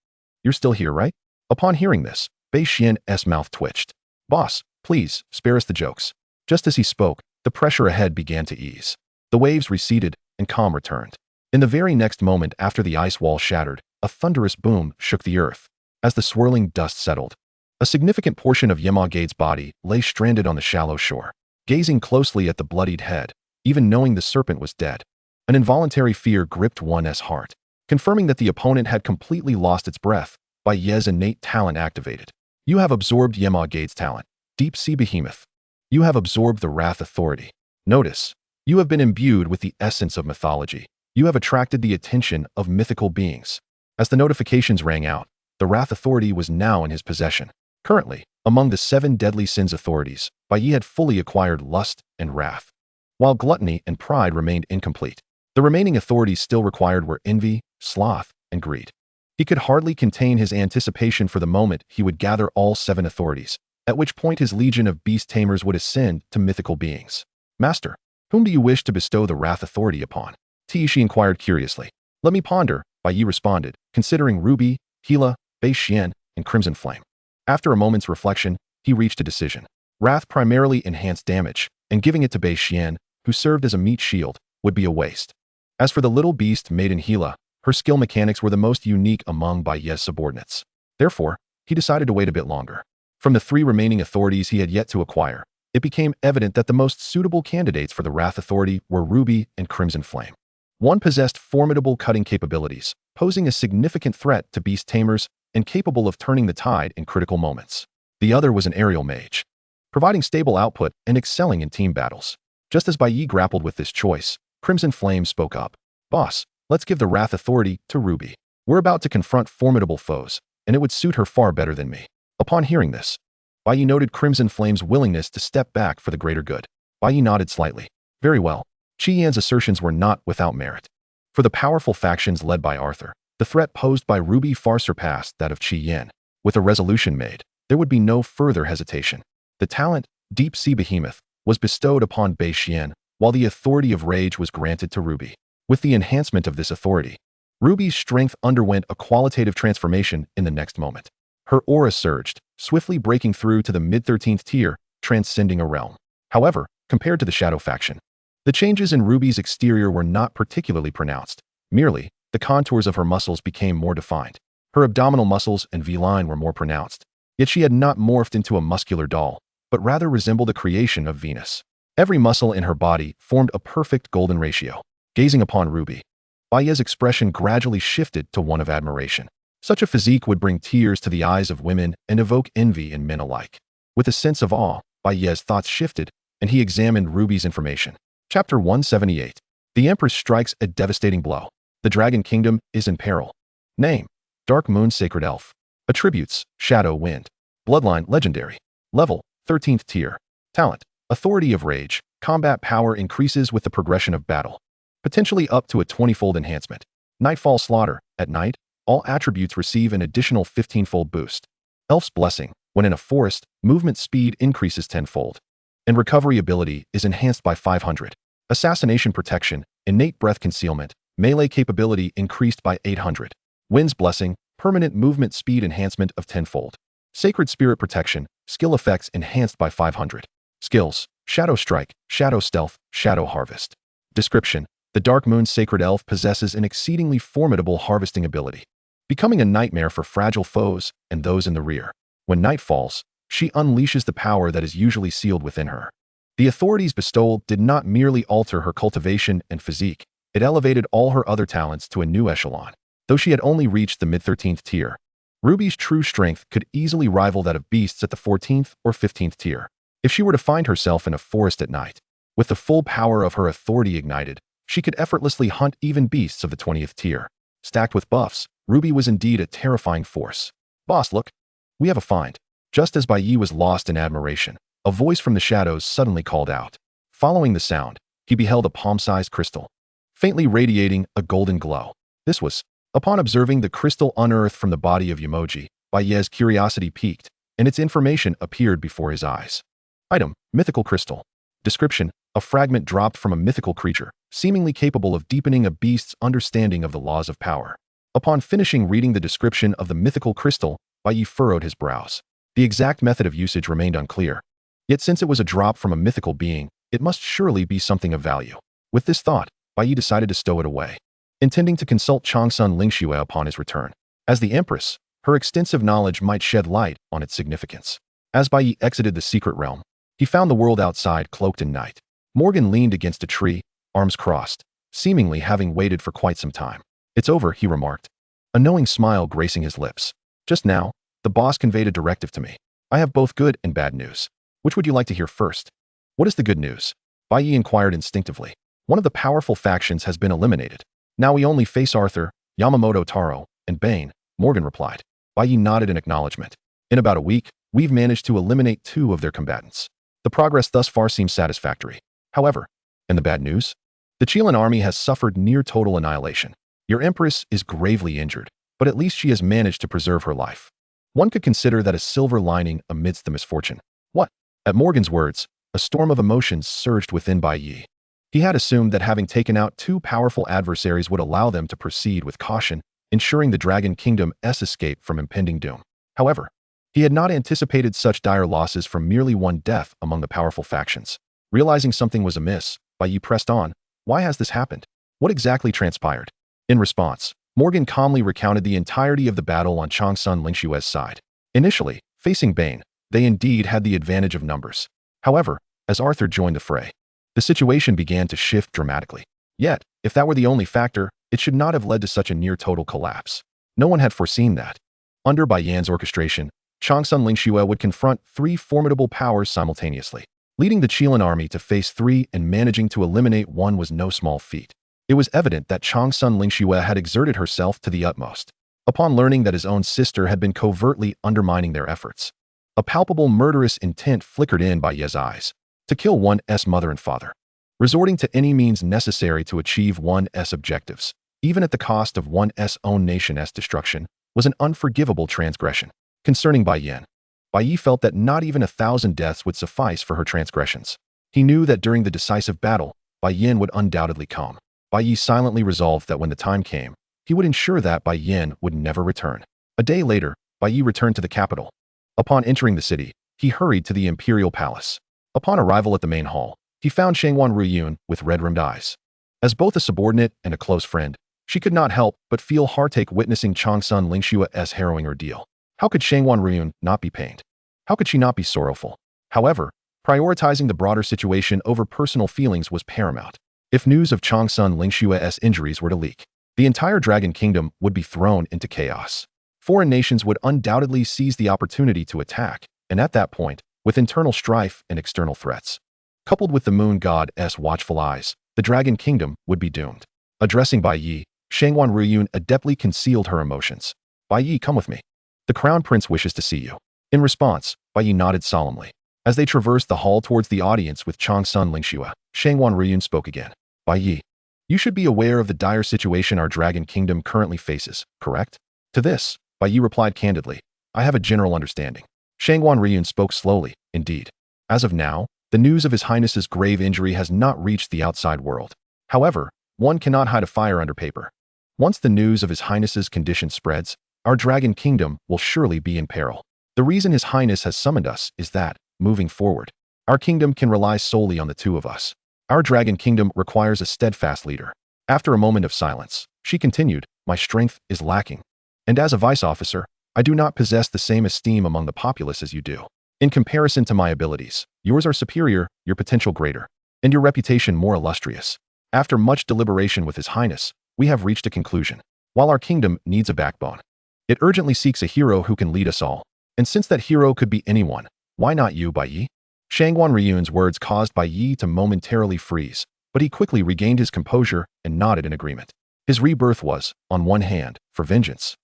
You're still here, right? Upon hearing this, Bai Xian's mouth twitched. Boss, please, spare us the jokes. Just as he spoke, the pressure ahead began to ease. The waves receded, and calm returned. In the very next moment after the ice wall shattered, a thunderous boom shook the earth. As the swirling dust settled, a significant portion of Yemma body lay stranded on the shallow shore. Gazing closely at the bloodied head, even knowing the serpent was dead, an involuntary fear gripped one's heart. Confirming that the opponent had completely lost its breath, Bai Ye's innate talent activated. You have absorbed Yemma talent, Deep Sea Behemoth. You have absorbed the Wrath Authority. Notice, you have been imbued with the essence of mythology. You have attracted the attention of mythical beings. As the notifications rang out, the Wrath Authority was now in his possession. Currently, among the 7 deadly sins authorities, Bai Ye had fully acquired lust and wrath, while gluttony and pride remained incomplete. The remaining authorities still required were envy, sloth, and greed. He could hardly contain his anticipation for the moment he would gather all 7 authorities, at which point his legion of beast tamers would ascend to mythical beings. Master, whom do you wish to bestow the Wrath Authority upon? Tishi inquired curiously. Let me ponder, Bai Ye responded, considering Ruby, Gila, Bai Xian, and Crimson Flame. After a moment's reflection, he reached a decision. Wrath primarily enhanced damage, and giving it to Bai Xian, who served as a meat shield, would be a waste. As for the little beast maiden Gila, her skill mechanics were the most unique among Bai Ye's subordinates. Therefore, he decided to wait a bit longer. From the 3 remaining authorities he had yet to acquire, it became evident that the most suitable candidates for the Wrath Authority were Ruby and Crimson Flame. One possessed formidable cutting capabilities, posing a significant threat to beast tamers and capable of turning the tide in critical moments. The other was an aerial mage, providing stable output and excelling in team battles. Just as Bai Ye grappled with this choice, Crimson Flame spoke up. Boss, let's give the Wrath Authority to Ruby. We're about to confront formidable foes, and it would suit her far better than me. Upon hearing this, Bai Ye noted Crimson Flame's willingness to step back for the greater good. Bai Ye nodded slightly. Very well. Qi Yan's assertions were not without merit. For the powerful factions led by Arthur, the threat posed by Ruby far surpassed that of Qi Yan. With a resolution made, there would be no further hesitation. The talent, Deep Sea Behemoth, was bestowed upon Bai Xian, while the authority of rage was granted to Ruby. With the enhancement of this authority, Ruby's strength underwent a qualitative transformation in the next moment. Her aura surged, swiftly breaking through to the mid-13th tier, transcending a realm. However, compared to the Shadow faction, the changes in Ruby's exterior were not particularly pronounced. Merely, the contours of her muscles became more defined. Her abdominal muscles and V-line were more pronounced, yet she had not morphed into a muscular doll, but rather resembled a creation of Venus. Every muscle in her body formed a perfect golden ratio. Gazing upon Ruby, Bai Ye's expression gradually shifted to one of admiration. Such a physique would bring tears to the eyes of women and evoke envy in men alike. With a sense of awe, Bai Ye's thoughts shifted, and he examined Ruby's information. Chapter 178. The Empress strikes a devastating blow. The Dragon Kingdom is in peril. Name: Dark Moon Sacred Elf. Attributes: Shadow Wind. Bloodline: Legendary. Level: 13th tier. Talent: Authority of Rage. Combat power increases with the progression of battle. Potentially up to a 20-fold enhancement. Nightfall Slaughter. At night, all attributes receive an additional 15-fold boost. Elf's Blessing. When in a forest, movement speed increases 10-fold. And recovery ability is enhanced by 500. Assassination Protection. Innate Breath Concealment. Melee capability increased by 800. Wind's Blessing. Permanent movement speed enhancement of 10-fold. Sacred Spirit Protection. Skill effects enhanced by 500. Skills: Shadow Strike, Shadow Stealth, Shadow Harvest. Description: The Dark Moon Sacred Elf possesses an exceedingly formidable harvesting ability, becoming a nightmare for fragile foes and those in the rear. When night falls, she unleashes the power that is usually sealed within her. The authority's bestowal did not merely alter her cultivation and physique, it elevated all her other talents to a new echelon. Though she had only reached the mid-13th tier, Ruby's true strength could easily rival that of beasts at the 14th or 15th tier. If she were to find herself in a forest at night, with the full power of her authority ignited, she could effortlessly hunt even beasts of the 20th tier. Stacked with buffs, Ruby was indeed a terrifying force. Boss, look. We have a find. Just as Bai Ye was lost in admiration, a voice from the shadows suddenly called out. Following the sound, he beheld a palm-sized crystal, faintly radiating a golden glow. This was, upon observing the crystal unearthed from the body of Yamoji, Bai Ye's curiosity piqued, and its information appeared before his eyes. Item: Mythical Crystal. Description: A fragment dropped from a mythical creature, seemingly capable of deepening a beast's understanding of the laws of power. Upon finishing reading the description of the mythical crystal, Bai Ye furrowed his brows. The exact method of usage remained unclear. Yet since it was a drop from a mythical being, it must surely be something of value. With this thought, Bai Ye decided to stow it away, intending to consult Changsun Lingxue upon his return. As the Empress, her extensive knowledge might shed light on its significance. As Bai Ye exited the secret realm, he found the world outside cloaked in night. Morgan leaned against a tree, arms crossed, seemingly having waited for quite some time. "It's over," he remarked, a knowing smile gracing his lips. "Just now, the boss conveyed a directive to me. I have both good and bad news. Which would you like to hear first?" "What is the good news?" Bai Ye inquired instinctively. "One of the powerful factions has been eliminated. Now we only face Arthur, Yamamoto Taro, and Bane," Morgan replied. Bai Ye nodded in acknowledgement. "In about a week, we've managed to eliminate 2 of their combatants. The progress thus far seems satisfactory. However, and the bad news? The Chilean army has suffered near total annihilation. Your Empress is gravely injured, but at least she has managed to preserve her life. One could consider that a silver lining amidst the misfortune." "What?" At Morgan's words, a storm of emotions surged within Bai Ye. He had assumed that having taken out 2 powerful adversaries would allow them to proceed with caution, ensuring the Dragon Kingdom's escape from impending doom. However, he had not anticipated such dire losses from merely one death among the powerful factions. Realizing something was amiss, Bai Ye pressed on. "Why has this happened? What exactly transpired?" In response, Morgan calmly recounted the entirety of the battle on Changsun Lingxue's side. Initially, facing Bane, they indeed had the advantage of numbers. However, as Arthur joined the fray, the situation began to shift dramatically. Yet, if that were the only factor, it should not have led to such a near-total collapse. No one had foreseen that. Under Bai Yan's orchestration, Changsun Lingxue would confront 3 formidable powers simultaneously. Leading the Chilean army to face 3 and managing to eliminate 1 was no small feat. It was evident that Changsun Lingxue had exerted herself to the utmost. Upon learning that his own sister had been covertly undermining their efforts, a palpable murderous intent flickered in Bai Ye's eyes. To kill one's mother and father. Resorting to any means necessary to achieve one's objectives, even at the cost of one's own nation's destruction, was an unforgivable transgression. Concerning Bai Ye felt that not even 1,000 deaths would suffice for her transgressions. He knew that during the decisive battle, Bai Ye would undoubtedly come. Bai Ye silently resolved that when the time came, he would ensure that Bai Ye would never return. A day later, Bai Ye returned to the capital. Upon entering the city, he hurried to the imperial palace. Upon arrival at the main hall, he found Shangwan Ruyun with red-rimmed eyes. As both a subordinate and a close friend, She could not help but feel heartache witnessing Changsun Lingshua's harrowing ordeal. How could Shangwan Ruyun not be pained? How could she not be sorrowful? However, prioritizing the broader situation over personal feelings was paramount. If news of Changsun Lingshua's injuries were to leak, the entire Dragon Kingdom would be thrown into chaos. Foreign nations would undoubtedly seize the opportunity to attack, and at that point, with internal strife and external threats, coupled with the moon god's watchful eyes, the Dragon Kingdom would be doomed. Addressing Bai Ye, Shangwan Ruyun adeptly concealed her emotions. Bai Ye, come with me. The Crown Prince wishes to see you. In response, Bai Ye nodded solemnly. As they traversed the hall towards the audience with Changsun Lingxua, Shangwan Ruyun spoke again. Bai Ye, you should be aware of the dire situation our Dragon Kingdom currently faces, correct? To this, Bai Ye replied candidly, I have a general understanding. Shangwan Ruyun spoke slowly, indeed. As of now, the news of His Highness's grave injury has not reached the outside world. However, one cannot hide a fire under paper. Once the news of His Highness's condition spreads, our Dragon Kingdom will surely be in peril. The reason His Highness has summoned us is that, moving forward, our kingdom can rely solely on the two of us. Our Dragon Kingdom requires a steadfast leader. After a moment of silence, she continued, my strength is lacking. And as a vice officer, I do not possess the same esteem among the populace as you do. In comparison to my abilities, yours are superior, your potential greater, and your reputation more illustrious. After much deliberation with His Highness, we have reached a conclusion. While our kingdom needs a backbone, it urgently seeks a hero who can lead us all. And since that hero could be anyone, why not you, Bai Ye? Shangwan Ruyun's words caused Bai Ye to momentarily freeze, but he quickly regained his composure and nodded in agreement. His rebirth was, on one hand, for vengeance.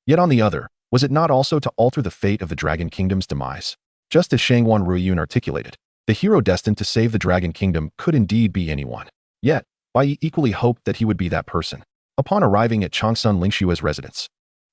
Yet on the other, was it not also to alter the fate of the Dragon Kingdom's demise? Just as Shangwan Ruyun articulated, the hero destined to save the Dragon Kingdom could indeed be anyone. Yet, Bai Ye equally hoped that he would be that person. Upon arriving at Changsun Lingshua's residence,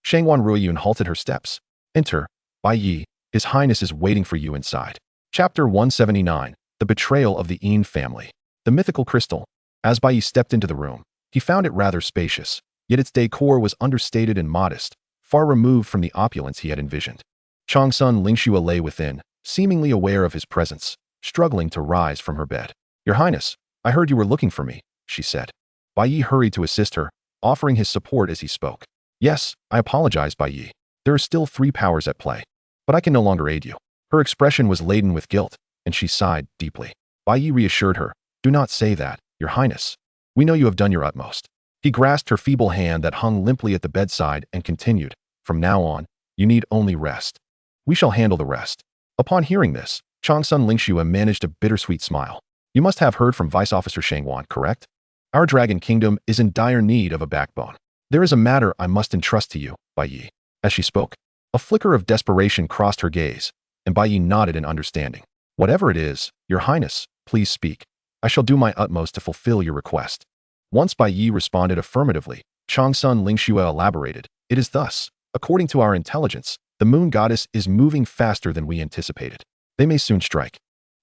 Shangwan Ruyun halted her steps. Enter, Bai Ye, His Highness is waiting for you inside. Chapter 179, The Betrayal of the Yin Family. The Mythical Crystal. As Bai Ye stepped into the room, he found it rather spacious, yet its decor was understated and modest, far removed from the opulence he had envisioned. Changsun Lingxua lay within, seemingly aware of his presence, struggling to rise from her bed. Your Highness, I heard you were looking for me, she said. Bai Ye hurried to assist her, offering his support as he spoke. Yes, I apologize, Bai Ye. There are still 3 powers at play, but I can no longer aid you. Her expression was laden with guilt, and she sighed deeply. Bai Ye reassured her, do not say that, Your Highness. We know you have done your utmost. He grasped her feeble hand that hung limply at the bedside and continued, from now on, you need only rest. We shall handle the rest. Upon hearing this, Changsun Lingxua managed a bittersweet smile. You must have heard from Vice Officer Shangwan, correct? Our Dragon Kingdom is in dire need of a backbone. There is a matter I must entrust to you, Bai Ye. As she spoke, a flicker of desperation crossed her gaze, and Bai Ye nodded in understanding. Whatever it is, Your Highness, please speak. I shall do my utmost to fulfill your request. Once Bai Ye responded affirmatively, Changsun Lingxua elaborated, it is thus, according to our intelligence, the moon goddess is moving faster than we anticipated. They may soon strike,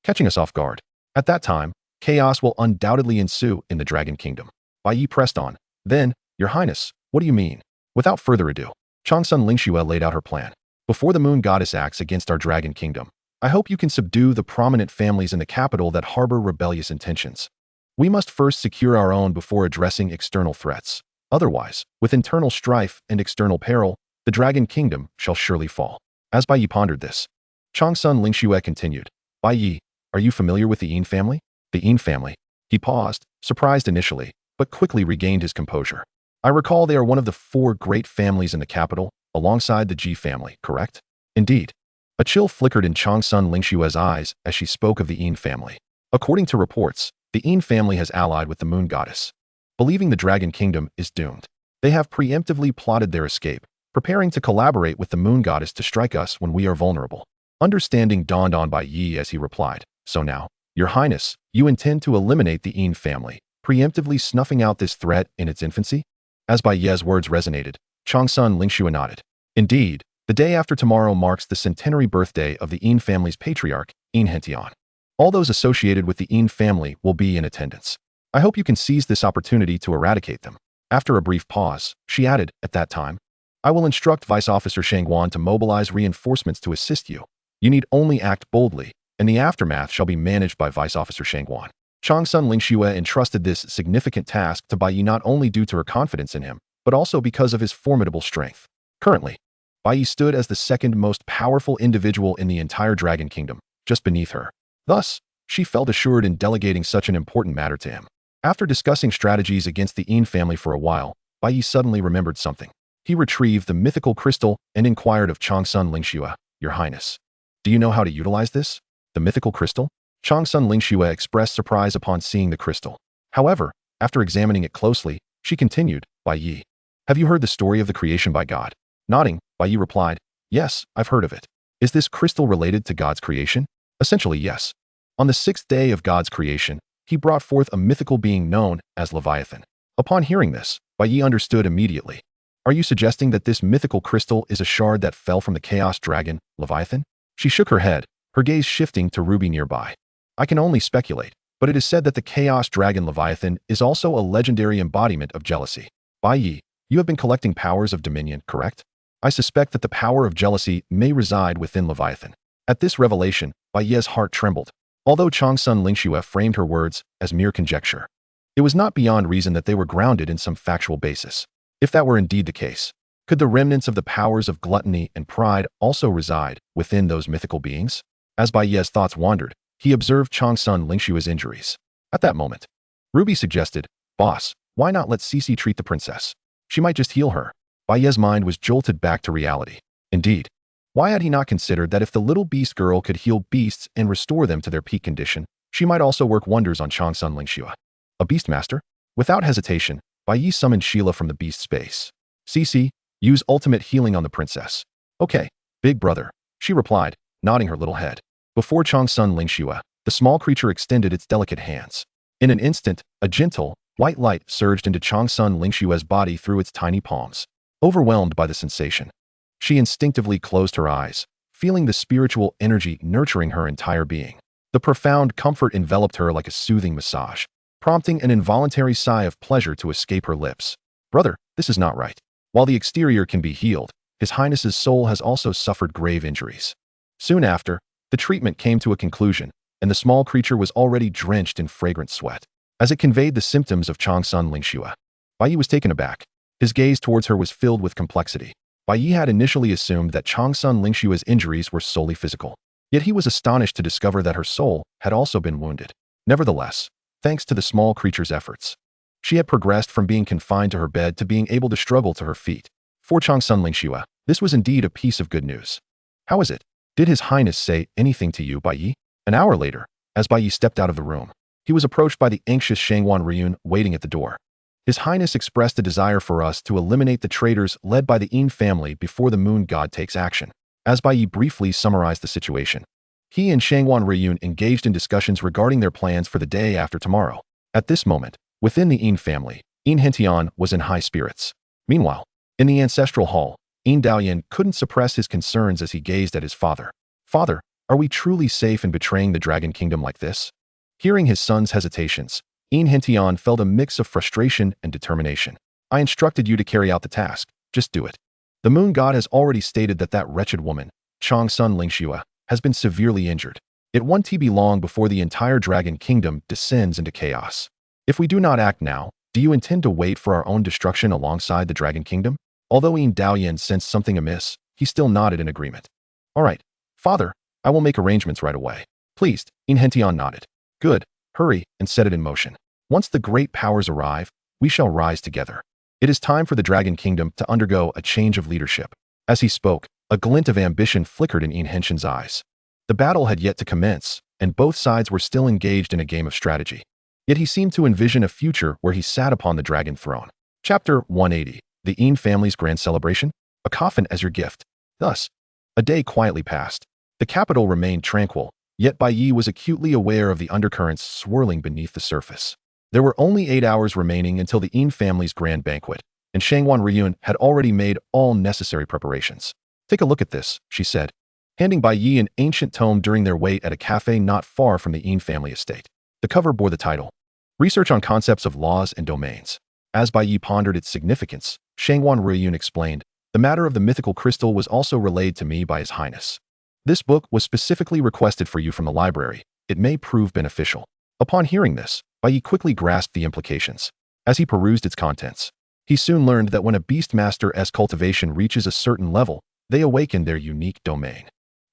catching us off guard. At that time, chaos will undoubtedly ensue in the Dragon Kingdom. Bai Ye pressed on. Then, Your Highness, what do you mean? Without further ado, Changsun Lingxua laid out her plan. Before the moon goddess acts against our Dragon Kingdom, I hope you can subdue the prominent families in the capital that harbor rebellious intentions. We must first secure our own before addressing external threats. Otherwise, with internal strife and external peril, the Dragon Kingdom shall surely fall. As Bai Ye pondered this, Changsun Lingxua continued, Bai Ye, are you familiar with the Yin family? The Yin family. He paused, surprised initially, but quickly regained his composure. I recall they are one of the 4 great families in the capital, alongside the Ji family, correct? Indeed. A chill flickered in Changsun Lingxua's eyes as she spoke of the Yin family. According to reports, the Yin family has allied with the moon goddess. Believing the Dragon Kingdom is doomed, they have preemptively plotted their escape, preparing to collaborate with the moon goddess to strike us when we are vulnerable. Understanding dawned on Bai Ye as he replied, so now, Your Highness, you intend to eliminate the Yin family, preemptively snuffing out this threat in its infancy? As Bai Ye's words resonated, Changsun Lingxua nodded. Indeed, the day after tomorrow marks the centenary birthday of the Yin family's patriarch, Yin Hentian. All those associated with the Yin family will be in attendance. I hope you can seize this opportunity to eradicate them. After a brief pause, she added, at that time, I will instruct Vice Officer Shangwan to mobilize reinforcements to assist you. You need only act boldly, and the aftermath shall be managed by Vice Officer Shangwan. Changsun Lingxua entrusted this significant task to Bai Ye not only due to her confidence in him, but also because of his formidable strength. Currently, Bai Ye stood as the second most powerful individual in the entire Dragon Kingdom, just beneath her. Thus, she felt assured in delegating such an important matter to him. After discussing strategies against the Yin family for a while, Bai Ye suddenly remembered something. He retrieved the mythical crystal and inquired of Changsun Lingxue, "Your Highness, do you know how to utilize this?" The mythical crystal? Changsun Lingxue expressed surprise upon seeing the crystal. However, after examining it closely, she continued, "Bai Ye, have you heard the story of the creation by God?" Nodding, Bai Ye replied, "Yes, I've heard of it. Is this crystal related to God's creation?" Essentially, yes. On the sixth day of God's creation, he brought forth a mythical being known as Leviathan. Upon hearing this, Bai Ye understood immediately. Are you suggesting that this mythical crystal is a shard that fell from the chaos dragon, Leviathan? She shook her head, her gaze shifting to Ruby nearby. I can only speculate, but it is said that the chaos dragon Leviathan is also a legendary embodiment of jealousy. Bai Ye, you have been collecting powers of dominion, correct? I suspect that the power of jealousy may reside within Leviathan. At this revelation, Bai Ye's heart trembled. Although Changsun Lingxue framed her words as mere conjecture, it was not beyond reason that they were grounded in some factual basis. If that were indeed the case, could the remnants of the powers of gluttony and pride also reside within those mythical beings? As Bai Ye's thoughts wandered, he observed Changsun Lingxue's injuries. At that moment, Ruby suggested, "Boss, why not let Cece treat the princess? She might just heal her." Bai Ye's mind was jolted back to reality. Indeed, why had he not considered that if the little beast girl could heal beasts and restore them to their peak condition, she might also work wonders on Changsun Lingxue? A beast master? Without hesitation, Bai Ye summoned Sheila from the beast space. "Cece, use ultimate healing on the princess." "Okay, big brother," she replied, nodding her little head. Before Changsun Lingxue, the small creature extended its delicate hands. In an instant, a gentle, white light surged into Changsun Lingxue's body through its tiny palms. Overwhelmed by the sensation, she instinctively closed her eyes, feeling the spiritual energy nurturing her entire being. The profound comfort enveloped her like a soothing massage, prompting an involuntary sigh of pleasure to escape her lips. "Brother, this is not right. While the exterior can be healed, His Highness's soul has also suffered grave injuries." Soon after, the treatment came to a conclusion, and the small creature was already drenched in fragrant sweat. As it conveyed the symptoms of Changsun Lingxue, Bai Ye was taken aback. His gaze towards her was filled with complexity. Bai Ye had initially assumed that Changsun Lingxue's injuries were solely physical. Yet he was astonished to discover that her soul had also been wounded. Nevertheless, thanks to the small creature's efforts, she had progressed from being confined to her bed to being able to struggle to her feet. For Changsun Lingxue, this was indeed a piece of good news. "How is it? Did His Highness say anything to you, Bai Ye?" An hour later, as Bai Ye stepped out of the room, he was approached by the anxious Shangwan Ryun waiting at the door. "His Highness expressed a desire for us to eliminate the traitors led by the Yin family before the moon god takes action." As Bai Ye briefly summarized the situation, he and Shangwan Ryun engaged in discussions regarding their plans for the day after tomorrow. At this moment, within the Yin family, Yin Hentian was in high spirits. Meanwhile, in the ancestral hall, Yin Daoyan couldn't suppress his concerns as he gazed at his father. "Father, are we truly safe in betraying the Dragon Kingdom like this?" Hearing his son's hesitations, Yin Hentian felt a mix of frustration and determination. "I instructed you to carry out the task. Just do it. The moon god has already stated that that wretched woman, Changsun Lingxue, has been severely injured. It won't be long before the entire Dragon Kingdom descends into chaos. If we do not act now, do you intend to wait for our own destruction alongside the Dragon Kingdom?" Although Yin Daoyan sensed something amiss, he still nodded in agreement. "All right, father, I will make arrangements right away." Pleased, Yin Hentian nodded. "Good, hurry and set it in motion. Once the great powers arrive, we shall rise together. It is time for the Dragon Kingdom to undergo a change of leadership." As he spoke, a glint of ambition flickered in Yin Hentian's eyes. The battle had yet to commence, and both sides were still engaged in a game of strategy. Yet he seemed to envision a future where he sat upon the dragon throne. Chapter 180. The Yin family's grand celebration? A coffin as your gift. Thus, a day quietly passed. The capital remained tranquil, yet Bai Ye was acutely aware of the undercurrents swirling beneath the surface. There were only 8 hours remaining until the Yin family's grand banquet, and Shangwan Ryun had already made all necessary preparations. "Take a look at this," she said, handing Bai Ye an ancient tome during their wait at a cafe not far from the Yin family estate. The cover bore the title, "Research on Concepts of Laws and Domains." As Bai Ye pondered its significance, Shangwan Ryun explained, "The matter of the mythical crystal was also relayed to me by His Highness. This book was specifically requested for you from the library. It may prove beneficial." Upon hearing this, Bai Ye quickly grasped the implications. As he perused its contents, He soon learned that when a Beastmaster's cultivation reaches a certain level, they awaken their unique domain.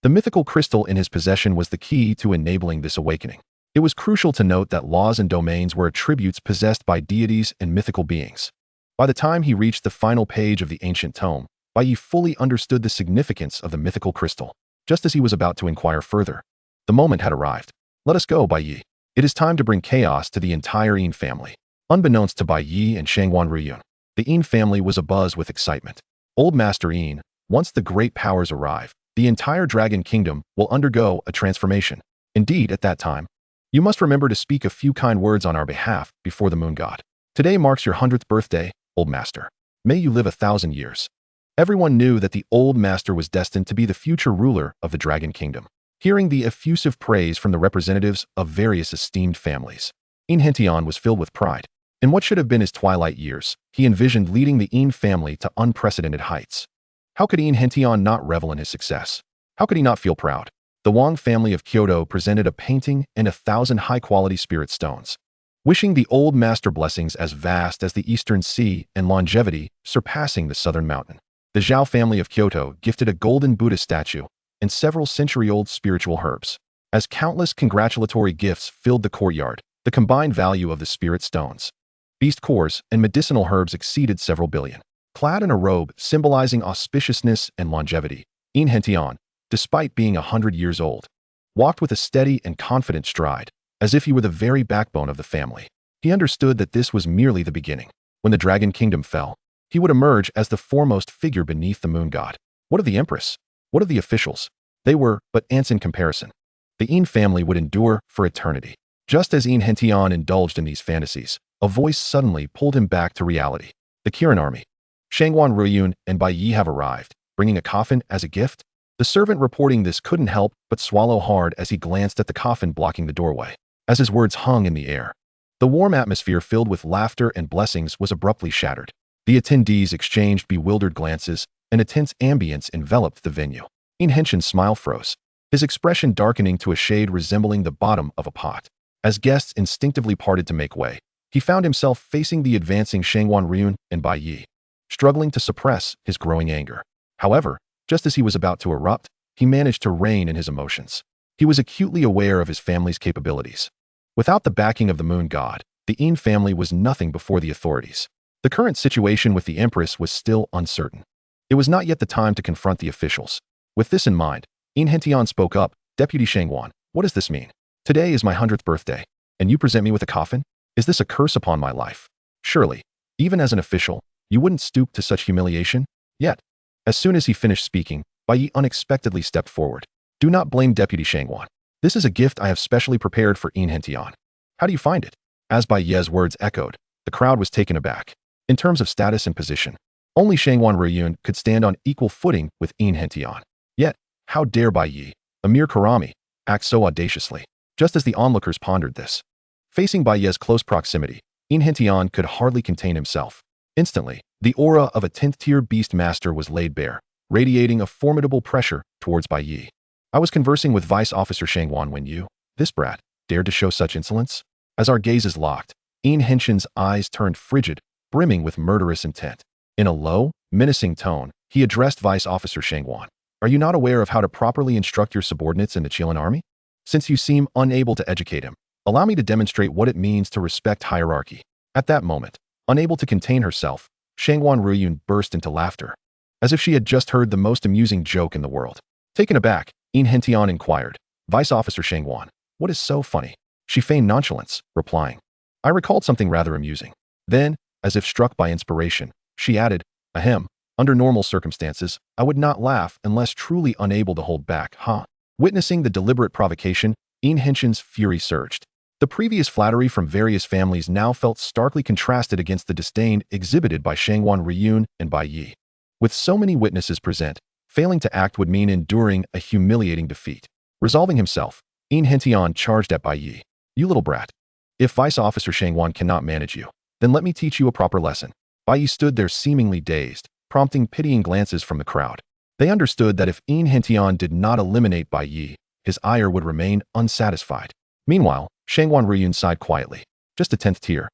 The mythical crystal in his possession was the key to enabling this awakening. It was crucial to note that laws and domains were attributes possessed by deities and mythical beings. By the time he reached the final page of the ancient tome, Bai Ye fully understood the significance of the mythical crystal. Just as he was about to inquire further, the moment had arrived. Let us go, Bai Ye. It is time to bring chaos to the entire Yin family. Unbeknownst to Bai Ye and Shangwan Ruyun, the Yin family was abuzz with excitement. Old Master Yin, once the great powers arrive, the entire Dragon Kingdom will undergo a transformation. Indeed, at that time, you must remember to speak a few kind words on our behalf before the Moon God. Today marks your 100th birthday, Old Master. May you live 1,000 years. Everyone knew that the Old Master was destined to be the future ruler of the Dragon Kingdom. Hearing the effusive praise from the representatives of various esteemed families, Yin Hentian was filled with pride. In what should have been his twilight years, he envisioned leading the Yin family to unprecedented heights. How could Yin Hentian not revel in his success? How could he not feel proud? The Wang family of Kyoto presented a painting and 1,000 high-quality spirit stones, wishing the Old Master blessings as vast as the Eastern Sea and longevity surpassing the Southern Mountain. The Zhao family of Kyoto gifted a golden Buddha statue and several century-old spiritual herbs. As countless congratulatory gifts filled the courtyard, the combined value of the spirit stones, beast cores, and medicinal herbs exceeded several billion. Clad in a robe symbolizing auspiciousness and longevity, Yin Hentian, despite being 100 years old, walked with a steady and confident stride, as if he were the very backbone of the family. He understood that this was merely the beginning. When the Dragon Kingdom fell, he would emerge as the foremost figure beneath the Moon God. What of the Empress? What of the officials? They were but ants in comparison. The Yin family would endure for eternity. Just as Yin Hentian indulged in these fantasies, a voice suddenly pulled him back to reality. The Kirin army. Shangwan Ruyun and Bai Ye have arrived, bringing a coffin as a gift. The servant reporting this couldn't help but swallow hard as he glanced at the coffin blocking the doorway. As his words hung in the air, the warm atmosphere filled with laughter and blessings was abruptly shattered. The attendees exchanged bewildered glances, and a tense ambience enveloped the venue. Yin Hentian's smile froze, his expression darkening to a shade resembling the bottom of a pot. As guests instinctively parted to make way, he found himself facing the advancing Shangwan Ruyun and Bai Ye, struggling to suppress his growing anger. However, just as he was about to erupt, he managed to rein in his emotions. He was acutely aware of his family's capabilities. Without the backing of the Moon God, the Yin family was nothing before the authorities. The current situation with the Empress was still uncertain. It was not yet the time to confront the officials. With this in mind, Yin Hentian spoke up, Deputy Shangwan, what does this mean? Today is my 100th birthday, and you present me with a coffin? Is this a curse upon my life? Surely, even as an official, you wouldn't stoop to such humiliation? Yet, as soon as he finished speaking, Bai Ye unexpectedly stepped forward. Do not blame Deputy Shangwan. This is a gift I have specially prepared for Yin Hentian. How do you find it? As Bai Ye's words echoed, the crowd was taken aback. In terms of status and position, only Shangwan Ruyun could stand on equal footing with Yin Hentian. Yet, how dare Bai Ye, a mere Karami, act so audaciously? Just as the onlookers pondered this, facing Bai Ye's close proximity, Yin Hentian could hardly contain himself. Instantly, the aura of a 10th-tier beast master was laid bare, radiating a formidable pressure towards Bai Ye. I was conversing with Vice Officer Shangwan when you, this brat, dared to show such insolence? As our gazes locked, Yin Hentian's eyes turned frigid, brimming with murderous intent. In a low, menacing tone, he addressed Vice Officer Shangwan. Are you not aware of how to properly instruct your subordinates in the Qilin army? Since you seem unable to educate him, allow me to demonstrate what it means to respect hierarchy. At that moment, unable to contain herself, Shangwan Ruyun burst into laughter, as if she had just heard the most amusing joke in the world. Taken aback, Yin Hentian inquired, Vice Officer Shangwan, what is so funny? She feigned nonchalance, replying, I recalled something rather amusing. Then, as if struck by inspiration, she added, ahem, under normal circumstances, I would not laugh unless truly unable to hold back, huh? Witnessing the deliberate provocation, Yin Hentian's fury surged. The previous flattery from various families now felt starkly contrasted against the disdain exhibited by Shangwan Ruyun and Bai Ye. With so many witnesses present, failing to act would mean enduring a humiliating defeat. Resolving himself, Yin Hentian charged at Bai Ye. You little brat. If Vice Officer Shangwan cannot manage you, then let me teach you a proper lesson. Bai Ye stood there seemingly dazed, prompting pitying glances from the crowd. They understood that if Yin Hentian did not eliminate Bai Ye, his ire would remain unsatisfied. Meanwhile, Shangwan Ruyun sighed quietly. Just a 10th tier.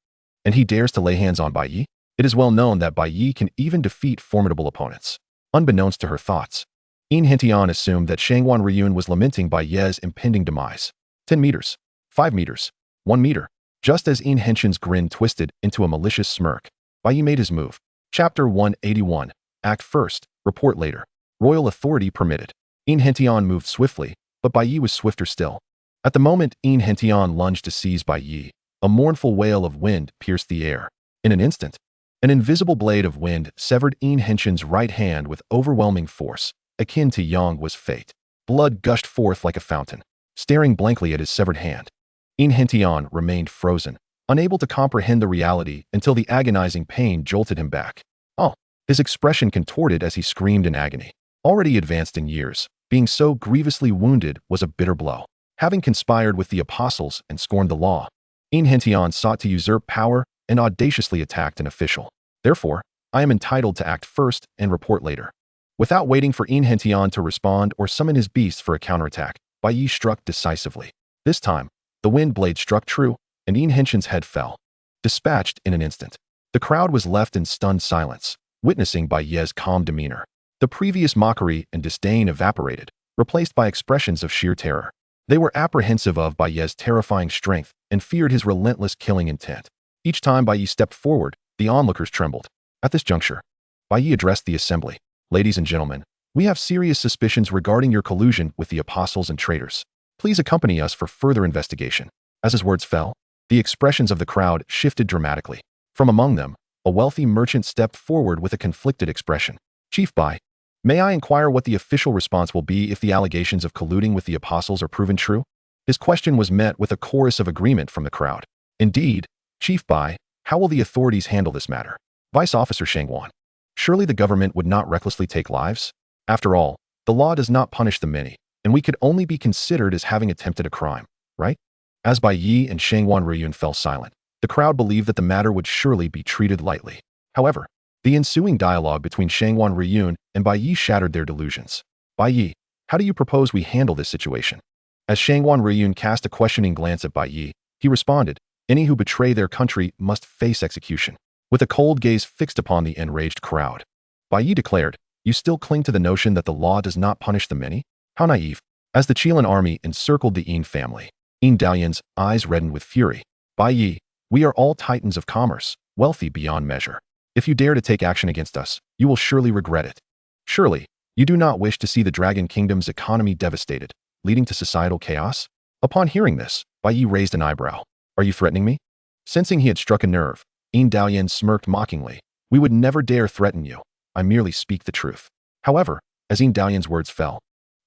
And he dares to lay hands on Bai Ye? It is well known that Bai Ye can even defeat formidable opponents. Unbeknownst to her thoughts, In Hentian assumed that Shangwan Ryun was lamenting Bai Ye's impending demise. 10 meters, 5 meters, 1 meter. Just as In Hentian's grin twisted into a malicious smirk, Bai Ye made his move. Chapter 181, Act 1st, Report later. Royal authority permitted. In Hentian moved swiftly, but Bai Ye was swifter still. At the moment In Hentian lunged to seize Bai Ye, a mournful wail of wind pierced the air. In an instant, an invisible blade of wind severed In Hentian's right hand with overwhelming force, akin to Yang was fate. Blood gushed forth like a fountain. Staring blankly at his severed hand, In Hentian remained frozen, unable to comprehend the reality until the agonizing pain jolted him back. Oh! His expression contorted as he screamed in agony. Already advanced in years, being so grievously wounded was a bitter blow. Having conspired with the apostles and scorned the law, In Hentian sought to usurp power and audaciously attacked an official. Therefore, I am entitled to act first and report later. Without waiting for In Hentian to respond or summon his beasts for a counterattack, Bai Ye struck decisively. This time, the wind blade struck true, and In Hentian's head fell. Dispatched in an instant. The crowd was left in stunned silence, witnessing Bai Ye's calm demeanor. The previous mockery and disdain evaporated, replaced by expressions of sheer terror. They were apprehensive of Bai Ye's terrifying strength and feared his relentless killing intent. Each time Bai Ye stepped forward, the onlookers trembled. At this juncture, Bai Ye addressed the assembly. Ladies and gentlemen, we have serious suspicions regarding your collusion with the apostles and traitors. Please accompany us for further investigation. As his words fell, the expressions of the crowd shifted dramatically. From among them, a wealthy merchant stepped forward with a conflicted expression. Chief Bai, may I inquire what the official response will be if the allegations of colluding with the apostles are proven true? His question was met with a chorus of agreement from the crowd. Indeed, Chief Bai, how will the authorities handle this matter? Vice Officer Shangwan, surely the government would not recklessly take lives? After all, the law does not punish the many, and we could only be considered as having attempted a crime, right? As Bai Ye and Shangwan Ryun fell silent, the crowd believed that the matter would surely be treated lightly. However, the ensuing dialogue between Shangwan Ryun and Bai Ye shattered their delusions. Bai Ye, how do you propose we handle this situation? As Shangwan Ryun cast a questioning glance at Bai Ye, he responded, any who betray their country must face execution. With a cold gaze fixed upon the enraged crowd, Bai Ye declared, you still cling to the notion that the law does not punish the many? How naive. As the Chilan army encircled the Yin family, Yin Dalian's eyes reddened with fury. Bai Ye, we are all titans of commerce, wealthy beyond measure. If you dare to take action against us, you will surely regret it. Surely, you do not wish to see the Dragon Kingdom's economy devastated, leading to societal chaos? Upon hearing this, Bai Ye raised an eyebrow. Are you threatening me? Sensing he had struck a nerve, Yin Dalian smirked mockingly. We would never dare threaten you. I merely speak the truth. However, as Yin Dalian's words fell,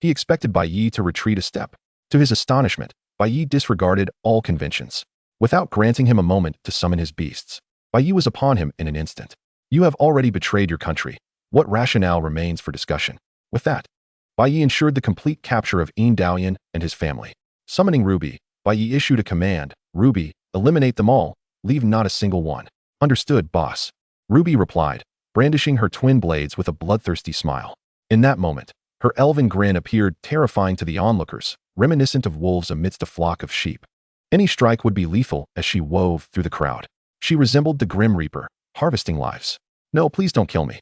he expected Bai Ye to retreat a step. To his astonishment, Bai Ye disregarded all conventions. Without granting him a moment to summon his beasts, Bai Ye was upon him in an instant. You have already betrayed your country. What rationale remains for discussion? With that, Bai Ye ensured the complete capture of Yin Dalian and his family. Summoning Ruby, Bai Ye issued a command. Ruby, eliminate them all. Leave not a single one. Understood, boss. Ruby replied, brandishing her twin blades with a bloodthirsty smile. In that moment, her elven grin appeared terrifying to the onlookers, reminiscent of wolves amidst a flock of sheep. Any strike would be lethal as she wove through the crowd. She resembled the Grim Reaper, harvesting lives. No, please don't kill me.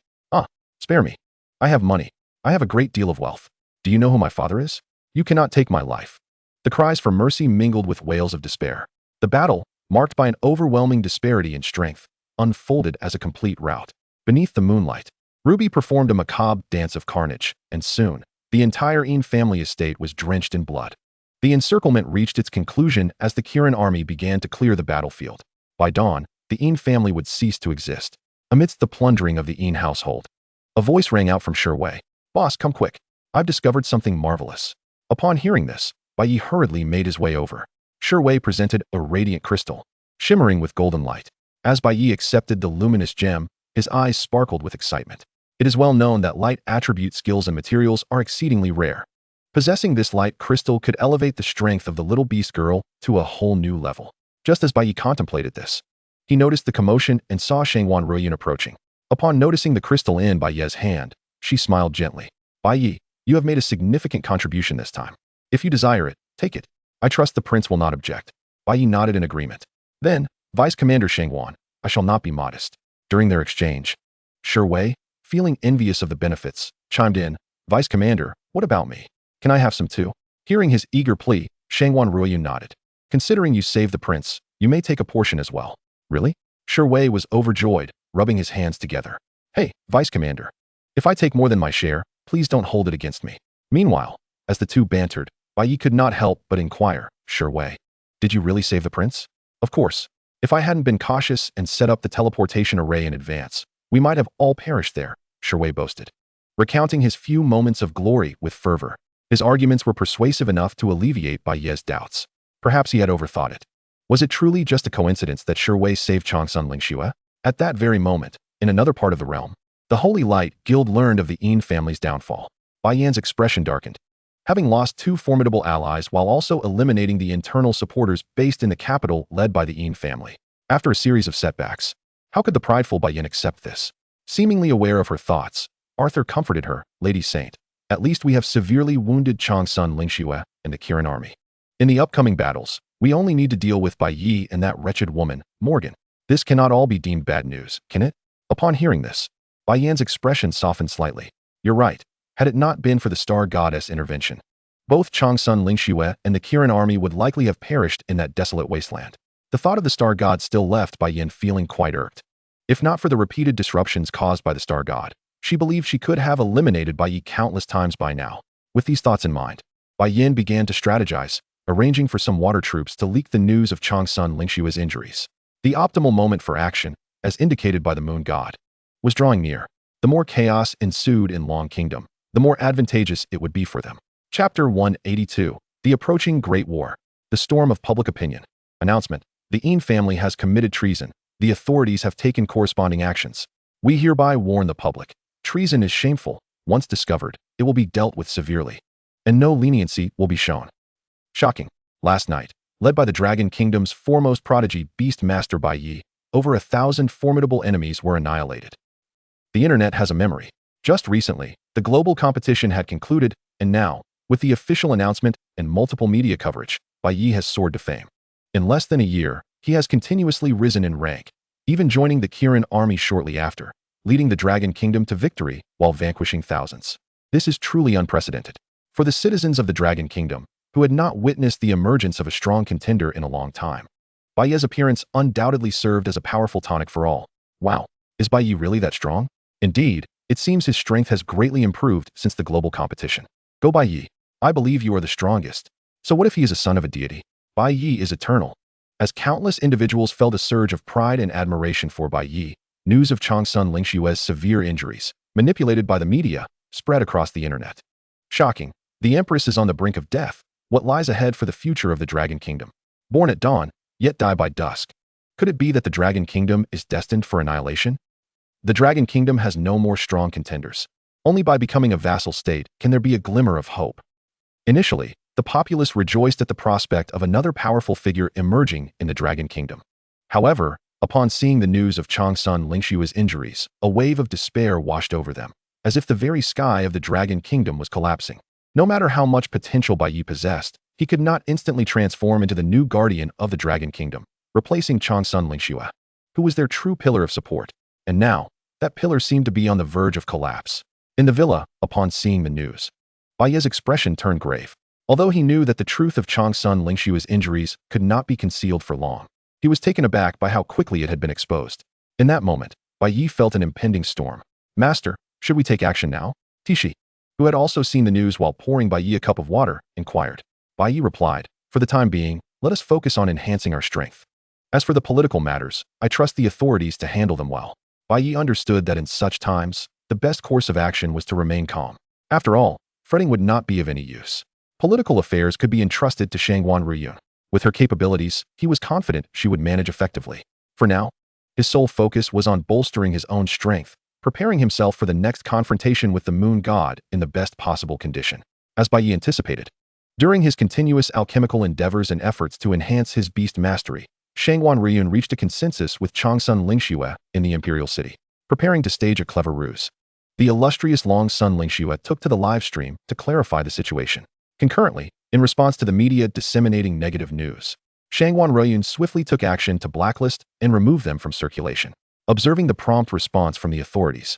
Spare me. I have money. I have a great deal of wealth. Do you know who my father is? You cannot take my life. The cries for mercy mingled with wails of despair. The battle, marked by an overwhelming disparity in strength, unfolded as a complete rout. Beneath the moonlight, Ruby performed a macabre dance of carnage, and soon, the entire Yin family estate was drenched in blood. The encirclement reached its conclusion as the Kirin army began to clear the battlefield. By dawn, the Yin family would cease to exist. Amidst the plundering of the Yin household, a voice rang out from Sherway. Boss, come quick. I've discovered something marvelous. Upon hearing this, Bai Ye hurriedly made his way over. Sherway presented a radiant crystal, shimmering with golden light. As Bai Ye accepted the luminous gem, his eyes sparkled with excitement. It is well known that light attribute skills and materials are exceedingly rare. Possessing this light crystal could elevate the strength of the little beast girl to a whole new level. Just as Bai Ye contemplated this, he noticed the commotion and saw Shangwan Ryun approaching. Upon noticing the crystal in Bai Ye's hand, she smiled gently. Bai Ye, you have made a significant contribution this time. If you desire it, take it. I trust the prince will not object. Bai Ye nodded in agreement. Then, Vice Commander Shangwan, I shall not be modest. During their exchange, Wei, feeling envious of the benefits, chimed in, "Vice Commander, what about me? Can I have some too?" Hearing his eager plea, Shangwan Ruoyun nodded. "Considering you saved the prince, you may take a portion as well." "Really?" Wei was overjoyed, rubbing his hands together. "Hey, Vice Commander, if I take more than my share, please don't hold it against me." Meanwhile, as the two bantered, Bai Ye could not help but inquire, Wei, "Did you really save the prince?" "Of course. If I hadn't been cautious and set up the teleportation array in advance, we might have all perished there," Wei boasted, recounting his few moments of glory with fervor. His arguments were persuasive enough to alleviate Bai Ye's doubts. Perhaps he had overthought it. Was it truly just a coincidence that Wei saved Changsun Lingxue? At that very moment, in another part of the realm, the Holy Light Guild learned of the Yin family's downfall. Bai Yan's expression darkened. Having lost two formidable allies while also eliminating the internal supporters based in the capital led by the Yin family. After a series of setbacks, how could the prideful Bai Yan accept this? Seemingly aware of her thoughts, Arthur comforted her, "Lady Saint, at least we have severely wounded Changsun Lingxue and the Kirin army. In the upcoming battles, we only need to deal with Bai Ye and that wretched woman, Morgan. This cannot all be deemed bad news, can it?" Upon hearing this, Bai Yan's expression softened slightly. "You're right. Had it not been for the star goddess intervention, both Changsun Lingxue and the Kirin army would likely have perished in that desolate wasteland." The thought of the star god still left Bai Yan feeling quite irked. If not for the repeated disruptions caused by the star god, she believed she could have eliminated Bai Ye countless times by now. With these thoughts in mind, Bai Yan began to strategize, arranging for some water troops to leak the news of Changsun Lingxue's injuries. The optimal moment for action, as indicated by the moon god, was drawing near. The more chaos ensued in Long Kingdom, the more advantageous it would be for them. Chapter 182. The Approaching Great War. The Storm of Public Opinion. Announcement. The Yin family has committed treason. The authorities have taken corresponding actions. We hereby warn the public. Treason is shameful. Once discovered, it will be dealt with severely, and no leniency will be shown. Shocking. Last night, led by the Dragon Kingdom's foremost prodigy Beast Master Bai Ye, over 1,000 formidable enemies were annihilated. The internet has a memory. Just recently, the global competition had concluded, and now, with the official announcement and multiple media coverage, Bai Ye has soared to fame. In less than a year, he has continuously risen in rank, even joining the Kirin army shortly after, leading the Dragon Kingdom to victory while vanquishing thousands. This is truly unprecedented. For the citizens of the Dragon Kingdom, who had not witnessed the emergence of a strong contender in a long time, Bai Ye's appearance undoubtedly served as a powerful tonic for all. Wow, is Bai Ye really that strong? Indeed, it seems his strength has greatly improved since the global competition. Go Bai Ye, I believe you are the strongest. So what if he is a son of a deity? Bai Ye is eternal. As countless individuals felt a surge of pride and admiration for Bai Ye, news of Changsun Lingxue's severe injuries, manipulated by the media, spread across the internet. Shocking. The Empress is on the brink of death. What lies ahead for the future of the Dragon Kingdom? Born at dawn, yet die by dusk. Could it be that the Dragon Kingdom is destined for annihilation? The Dragon Kingdom has no more strong contenders. Only by becoming a vassal state can there be a glimmer of hope. Initially, the populace rejoiced at the prospect of another powerful figure emerging in the Dragon Kingdom. However, upon seeing the news of Changsun Lingxue's injuries, a wave of despair washed over them, as if the very sky of the Dragon Kingdom was collapsing. No matter how much potential Bai Ye possessed, he could not instantly transform into the new guardian of the Dragon Kingdom, replacing Changsun Lingxue, who was their true pillar of support. And now, that pillar seemed to be on the verge of collapse. In the villa, upon seeing the news, Bai Ye's expression turned grave. Although he knew that the truth of Changsun Lingxue's injuries could not be concealed for long, he was taken aback by how quickly it had been exposed. In that moment, Bai Ye felt an impending storm. "Master, should we take action now?" Tishi, who had also seen the news while pouring Bai Ye a cup of water, inquired. Bai Ye replied, "For the time being, let us focus on enhancing our strength. As for the political matters, I trust the authorities to handle them well." Bai Ye understood that in such times, the best course of action was to remain calm. After all, fretting would not be of any use. Political affairs could be entrusted to Shangwan Ruoyun. With her capabilities, he was confident she would manage effectively. For now, his sole focus was on bolstering his own strength, preparing himself for the next confrontation with the moon god in the best possible condition. As Bai Ye anticipated, during his continuous alchemical endeavors and efforts to enhance his beast mastery, Shangwan Ruoyun reached a consensus with Changsun Lingxue in the imperial city, preparing to stage a clever ruse. The illustrious Long Sun Lingxue took to the live stream to clarify the situation. Concurrently, in response to the media disseminating negative news, Shangwan Ruoyun swiftly took action to blacklist and remove them from circulation. Observing the prompt response from the authorities,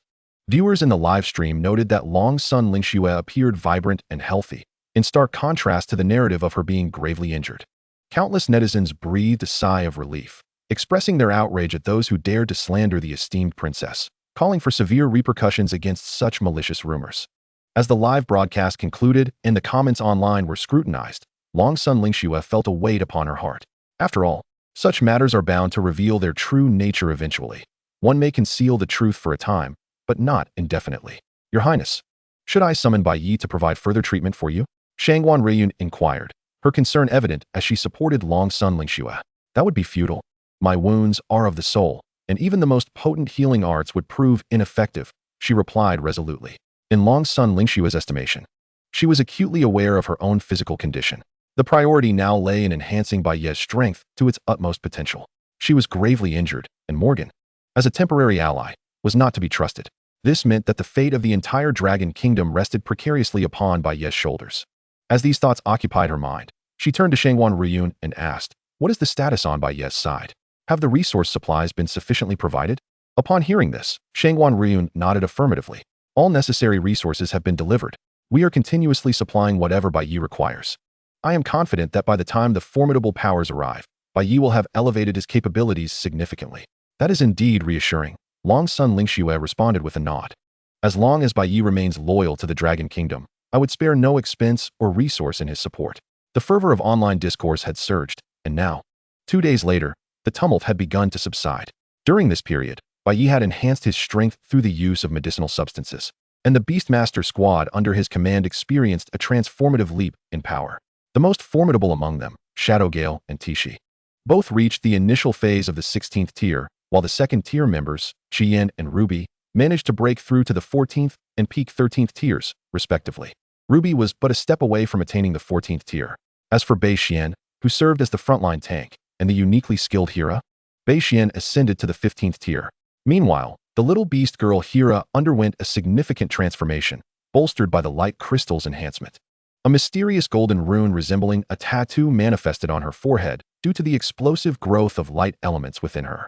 viewers in the live stream noted that Long's son Lingxue appeared vibrant and healthy, in stark contrast to the narrative of her being gravely injured. Countless netizens breathed a sigh of relief, expressing their outrage at those who dared to slander the esteemed princess, calling for severe repercussions against such malicious rumors. As the live broadcast concluded and the comments online were scrutinized, Long's son Lingxue felt a weight upon her heart. After all, such matters are bound to reveal their true nature eventually. One may conceal the truth for a time, but not indefinitely. Your Highness, should I summon Bai Ye to provide further treatment for you? Shangguan Ruiyun inquired, her concern evident as she supported Long's son Lingxue. That would be futile. My wounds are of the soul, and even the most potent healing arts would prove ineffective, she replied resolutely. In Long's son Lingxue's estimation, she was acutely aware of her own physical condition. The priority now lay in enhancing Bai Ye's strength to its utmost potential. She was gravely injured, and Morgan, as a temporary ally, was not to be trusted. This meant that the fate of the entire Dragon Kingdom rested precariously upon Bai Ye's shoulders. As these thoughts occupied her mind, she turned to Shangguan Ruiyun and asked, "What is the status on Bai Ye's side? Have the resource supplies been sufficiently provided?" Upon hearing this, Shangguan Ruiyun nodded affirmatively. "All necessary resources have been delivered. We are continuously supplying whatever Bai Ye requires. I am confident that by the time the formidable powers arrive, Bai Ye will have elevated his capabilities significantly." "That is indeed reassuring," Long's son Lingxue responded with a nod. "As long as Bai Ye remains loyal to the Dragon Kingdom, I would spare no expense or resource in his support." The fervor of online discourse had surged, and now, 2 days later, the tumult had begun to subside. During this period, Bai Ye had enhanced his strength through the use of medicinal substances, and the Beastmaster squad under his command experienced a transformative leap in power. The most formidable among them, Shadowgale and Tishi, both reached the initial phase of the 16th tier, while the second-tier members, Qian and Ruby, managed to break through to the 14th and peak 13th tiers, respectively. Ruby was but a step away from attaining the 14th tier. As for Bai Xian, who served as the frontline tank, and the uniquely skilled Hira, Bai Xian ascended to the 15th tier. Meanwhile, the little beast girl Hira underwent a significant transformation, bolstered by the light crystal's enhancement. A mysterious golden rune resembling a tattoo manifested on her forehead due to the explosive growth of light elements within her.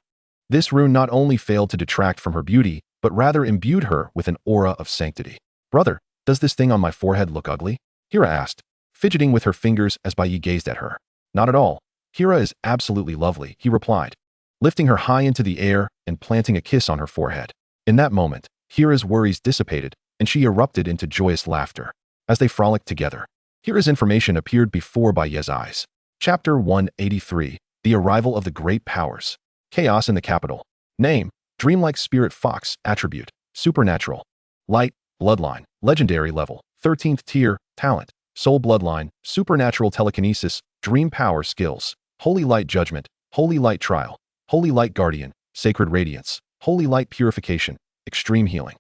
This rune not only failed to detract from her beauty, but rather imbued her with an aura of sanctity. "Brother, does this thing on my forehead look ugly?" Hira asked, fidgeting with her fingers as Bai Ye gazed at her. "Not at all. Hira is absolutely lovely," he replied, lifting her high into the air and planting a kiss on her forehead. In that moment, Hira's worries dissipated, and she erupted into joyous laughter. As they frolicked together, Hira's information appeared before Bai Ye's eyes. Chapter 183, The Arrival of the Great Powers. Chaos in the Capital. Name, Dreamlike Spirit Fox. Attribute, Supernatural. Light, Bloodline, Legendary Level, 13th Tier. Talent, Soul Bloodline, Supernatural Telekinesis, Dream Power Skills, Holy Light Judgment, Holy Light Trial, Holy Light Guardian, Sacred Radiance, Holy Light Purification, Extreme Healing.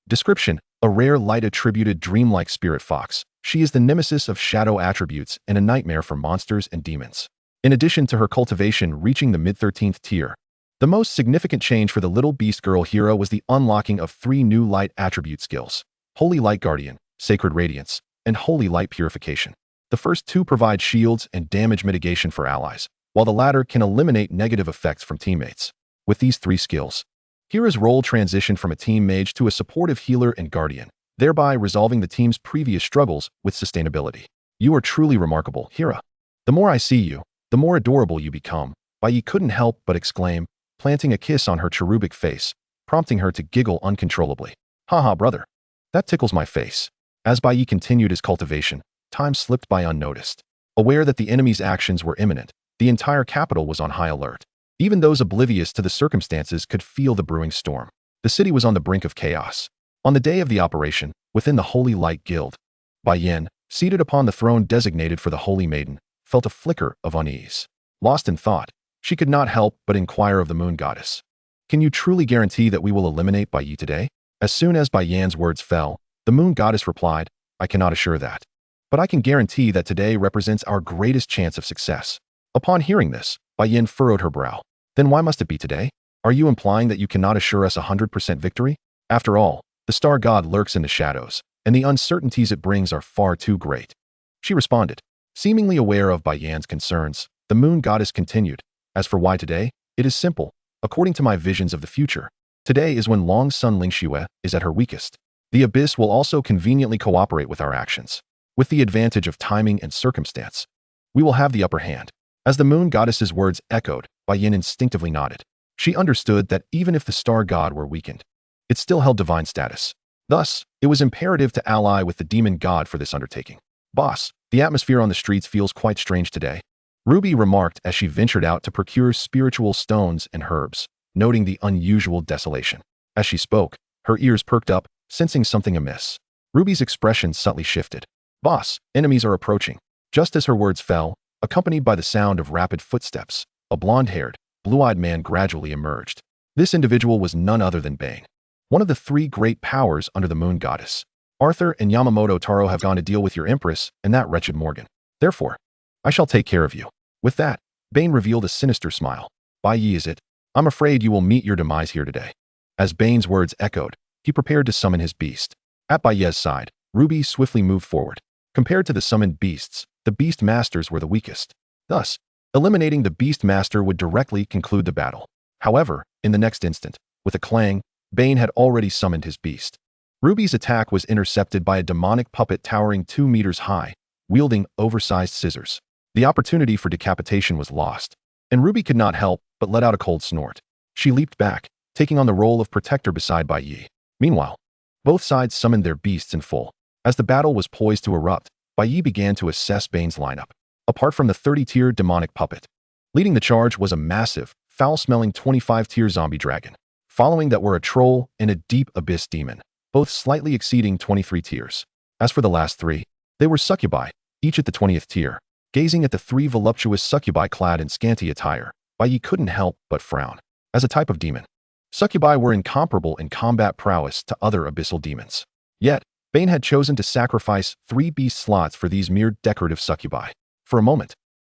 Description, a rare light-attributed dreamlike spirit fox. She is the nemesis of shadow attributes and a nightmare for monsters and demons. In addition to her cultivation reaching the mid-13th tier, the most significant change for the little beast girl Hira was the unlocking of 3 new light attribute skills: Holy Light Guardian, Sacred Radiance, and Holy Light Purification. The first 2 provide shields and damage mitigation for allies, while the latter can eliminate negative effects from teammates. With these 3 skills, Hira's role transitioned from a team mage to a supportive healer and guardian, thereby resolving the team's previous struggles with sustainability. "You are truly remarkable, Hira. The more I see you, the more adorable you become," Bai Ye couldn't help but exclaim, planting a kiss on her cherubic face, prompting her to giggle uncontrollably. "Haha, brother. That tickles my face." As Bai Ye continued his cultivation, time slipped by unnoticed. Aware that the enemy's actions were imminent, the entire capital was on high alert. Even those oblivious to the circumstances could feel the brewing storm. The city was on the brink of chaos. On the day of the operation, within the Holy Light Guild, Bai Yen, seated upon the throne designated for the Holy Maiden, felt a flicker of unease. Lost in thought, she could not help but inquire of the Moon Goddess. "Can you truly guarantee that we will eliminate Bai Ye today?" As soon as Bai Yan's words fell, the Moon Goddess replied, "I cannot assure that. But I can guarantee that today represents our greatest chance of success." Upon hearing this, Bai Yen furrowed her brow. "Then why must it be today? Are you implying that you cannot assure us 100% victory? After all, the star god lurks in the shadows, and the uncertainties it brings are far too great." She responded. Seemingly aware of Bai Yan's concerns, the Moon Goddess continued, "As for why today, it is simple. According to my visions of the future, today is when Long Sun Lingxue is at her weakest. The abyss will also conveniently cooperate with our actions. With the advantage of timing and circumstance, we will have the upper hand. As the moon goddess's words echoed, Bai Yin instinctively nodded. She understood that even if the star god were weakened, it still held divine status. Thus, it was imperative to ally with the demon god for this undertaking. Boss, the atmosphere on the streets feels quite strange today, Ruby remarked as she ventured out to procure spiritual stones and herbs, noting the unusual desolation. As she spoke, her ears perked up, sensing something amiss. Ruby's expression subtly shifted. Boss, enemies are approaching. Just as her words fell, accompanied by the sound of rapid footsteps, a blonde-haired, blue-eyed man gradually emerged. This individual was none other than Bane, one of the three great powers under the moon goddess. Arthur and Yamamoto Taro have gone to deal with your empress and that wretched Morgan. Therefore, I shall take care of you. With that, Bane revealed a sinister smile. Bai Ye is it? I'm afraid you will meet your demise here today. As Bane's words echoed, he prepared to summon his beast. At Bai Ye's side, Ruby swiftly moved forward. Compared to the summoned beasts, the beast masters were the weakest. Thus, eliminating the beast master would directly conclude the battle. However, in the next instant, with a clang, Bane had already summoned his beast. Ruby's attack was intercepted by a demonic puppet towering 2 meters high, wielding oversized scissors. The opportunity for decapitation was lost, and Ruby could not help but let out a cold snort. She leaped back, taking on the role of protector beside Bai Ye. Meanwhile, both sides summoned their beasts in full. As the battle was poised to erupt, Bai Ye began to assess Bane's lineup. Apart from the 30-tier demonic puppet, leading the charge was a massive, foul-smelling 25-tier zombie dragon. Following that were a troll and a deep abyss demon, both slightly exceeding 23 tiers. As for the last three, they were succubi, each at the 20th tier. Gazing at the three voluptuous succubi clad in scanty attire, Bai Ye couldn't help but frown. As a type of demon, succubi were incomparable in combat prowess to other abyssal demons. Yet, Bane had chosen to sacrifice 3 beast slots for these mere decorative succubi. For a moment,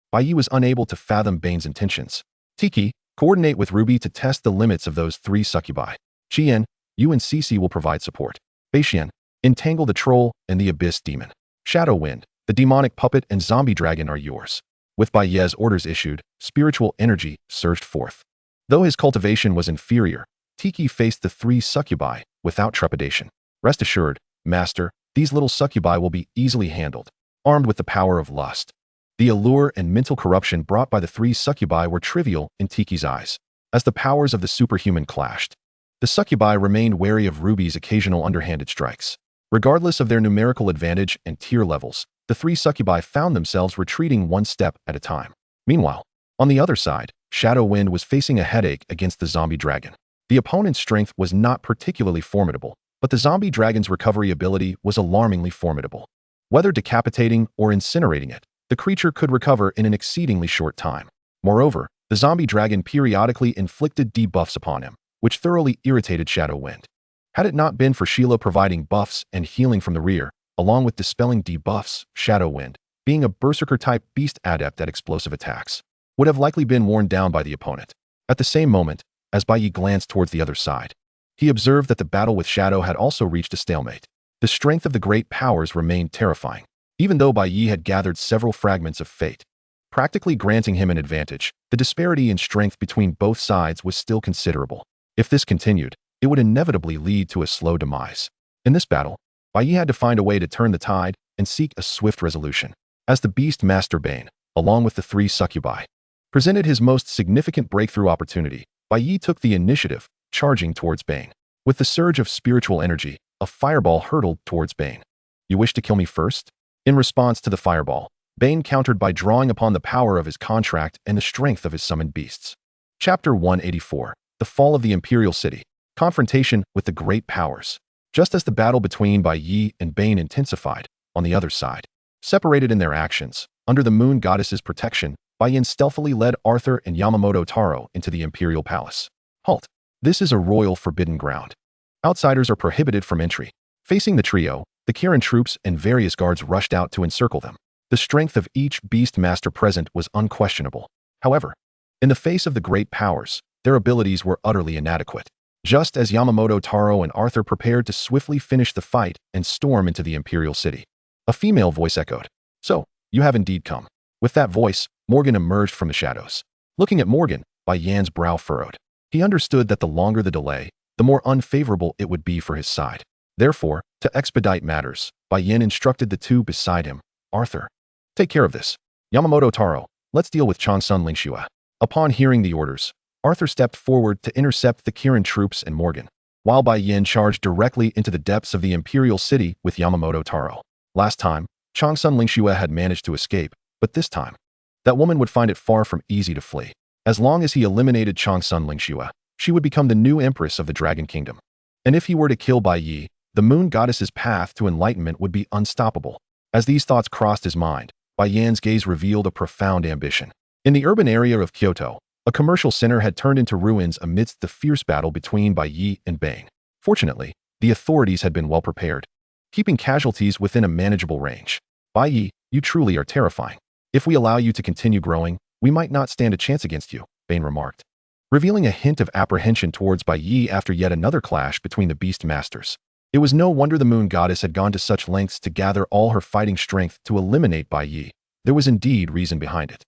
Bai Ye was unable to fathom Bane's intentions. Tiki, coordinate with Ruby to test the limits of those 3 succubi. Qian, you and Cece will provide support. Beixian, entangle the troll and the abyss demon. Shadow Wind, the demonic puppet and zombie dragon are yours. With Bai Ye's orders issued, spiritual energy surged forth. Though his cultivation was inferior, Tiki faced the 3 succubi without trepidation. Rest assured, Master, these little succubi will be easily handled, armed with the power of lust. The allure and mental corruption brought by the 3 succubi were trivial in Tiki's eyes. As the powers of the superhuman clashed, the succubi remained wary of Ruby's occasional underhanded strikes. Regardless of their numerical advantage and tier levels, the 3 succubi found themselves retreating one step at a time. Meanwhile, on the other side, Shadow Wind was facing a headache against the zombie dragon. The opponent's strength was not particularly formidable, but the zombie dragon's recovery ability was alarmingly formidable. Whether decapitating or incinerating it, the creature could recover in an exceedingly short time. Moreover, the zombie dragon periodically inflicted debuffs upon him, which thoroughly irritated Shadow Wind. Had it not been for Sheila providing buffs and healing from the rear, along with dispelling debuffs, Shadow Wind, being a berserker-type beast adept at explosive attacks, would have likely been worn down by the opponent. At the same moment, as Bai Ye glanced towards the other side, he observed that the battle with Shadow had also reached a stalemate. The strength of the great powers remained terrifying. Even though Bai Ye had gathered several fragments of fate, practically granting him an advantage, the disparity in strength between both sides was still considerable. If this continued, it would inevitably lead to a slow demise. In this battle, Bai Ye had to find a way to turn the tide and seek a swift resolution. As the Beast Master Bane, along with the 3 succubi, presented his most significant breakthrough opportunity, Bai Ye took the initiative, charging towards Bane. With the surge of spiritual energy, a fireball hurtled towards Bane. You wish to kill me first? In response to the fireball, Bane countered by drawing upon the power of his contract and the strength of his summoned beasts. Chapter 184, The Fall of the Imperial City. Confrontation with the Great Powers. Just as the battle between Bai Ye and Bane intensified, on the other side, separated in their actions, under the moon goddess's protection, Bai Yin stealthily led Arthur and Yamamoto Taro into the Imperial Palace. Halt! This is a royal forbidden ground. Outsiders are prohibited from entry. Facing the trio, the Kirin troops and various guards rushed out to encircle them. The strength of each beast master present was unquestionable. However, in the face of the great powers, their abilities were utterly inadequate. Just as Yamamoto Taro and Arthur prepared to swiftly finish the fight and storm into the Imperial City, a female voice echoed. So, you have indeed come. With that voice, Morgan emerged from the shadows. Looking at Morgan, Bai Yan's brow furrowed. He understood that the longer the delay, the more unfavorable it would be for his side. Therefore, to expedite matters, Bai Yin instructed the two beside him, Arthur, take care of this. Yamamoto Taro, let's deal with Changsun Lingxue. Upon hearing the orders, Arthur stepped forward to intercept the Kirin troops and Morgan, while Bai Yin charged directly into the depths of the Imperial City with Yamamoto Taro. Last time, Changsun Lingxue had managed to escape, but this time, that woman would find it far from easy to flee. As long as he eliminated Changsun Lingxue, she would become the new empress of the Dragon Kingdom. And if he were to kill Bai Ye, the moon goddess's path to enlightenment would be unstoppable. As these thoughts crossed his mind, Bai Yan's gaze revealed a profound ambition. In the urban area of Kyoto, a commercial center had turned into ruins amidst the fierce battle between Bai Ye and Bane. Fortunately, the authorities had been well prepared, keeping casualties within a manageable range. Bai Ye, you truly are terrifying. If we allow you to continue growing, we might not stand a chance against you, Bane remarked, revealing a hint of apprehension towards Bai Ye after yet another clash between the Beast Masters. It was no wonder the moon goddess had gone to such lengths to gather all her fighting strength to eliminate Bai Ye. There was indeed reason behind it.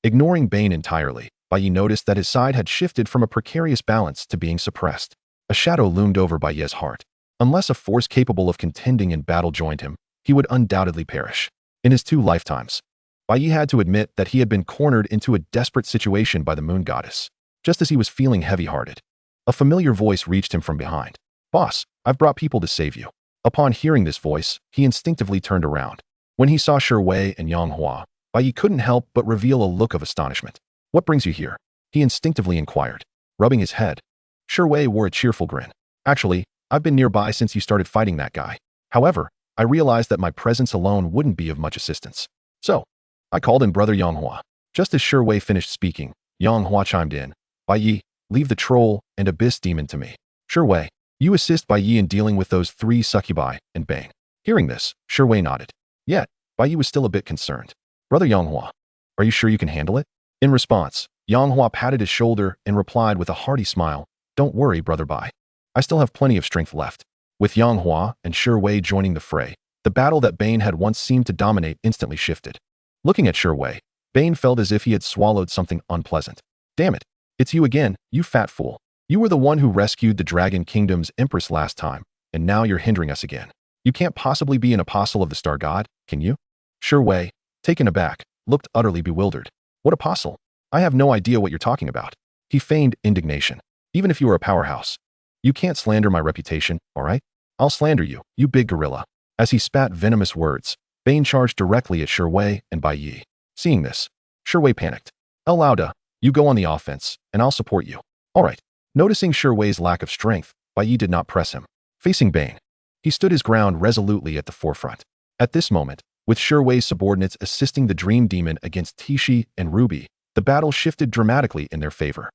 Ignoring Bane entirely, Bai Ye noticed that his side had shifted from a precarious balance to being suppressed. A shadow loomed over Bai Ye's heart. Unless a force capable of contending in battle joined him, he would undoubtedly perish. In his 2 lifetimes, Bai Ye had to admit that he had been cornered into a desperate situation by the moon goddess. Just as he was feeling heavy-hearted, a familiar voice reached him from behind. Boss, I've brought people to save you. Upon hearing this voice, he instinctively turned around. When he saw Shi Wei and Yang Hua, Bai Ye couldn't help but reveal a look of astonishment. What brings you here? He instinctively inquired, rubbing his head. Shi Wei wore a cheerful grin. Actually, I've been nearby since you started fighting that guy. However, I realized that my presence alone wouldn't be of much assistance. So, I called in brother Yang Hua. Just as Shi Wei finished speaking, Yang Hua chimed in. Bai Ye, leave the troll and abyss demon to me. Shi Wei, you assist Bai Ye in dealing with those 3 succubi and Bane. Hearing this, Shi Wei nodded. Yet, Bai Ye was still a bit concerned. Brother Yang Hua, are you sure you can handle it? In response, Yang Hua patted his shoulder and replied with a hearty smile, Don't worry, brother Bai. I still have plenty of strength left. With Yang Hua and Shi Wei joining the fray, the battle that Bane had once seemed to dominate instantly shifted. Looking at Shi Wei, Bane felt as if he had swallowed something unpleasant. Damn it, it's you again, you fat fool. You were the one who rescued the Dragon Kingdom's Empress last time, and now you're hindering us again. You can't possibly be an apostle of the Star God, can you? Shi Wei, taken aback, looked utterly bewildered. What apostle? I have no idea what you're talking about. He feigned indignation. Even if you were a powerhouse, you can't slander my reputation, all right? I'll slander you, you big gorilla. As he spat venomous words, Bane charged directly at Shi Wei and Bai Ye. Seeing this, Shi Wei panicked. El Lauda, you go on the offense, and I'll support you. All right. Noticing Shi Wei's lack of strength, Bai Ye did not press him. Facing Bane, he stood his ground resolutely at the forefront. At this moment, with Shi Wei's subordinates assisting the Dream Demon against Tishi and Ruby, the battle shifted dramatically in their favor.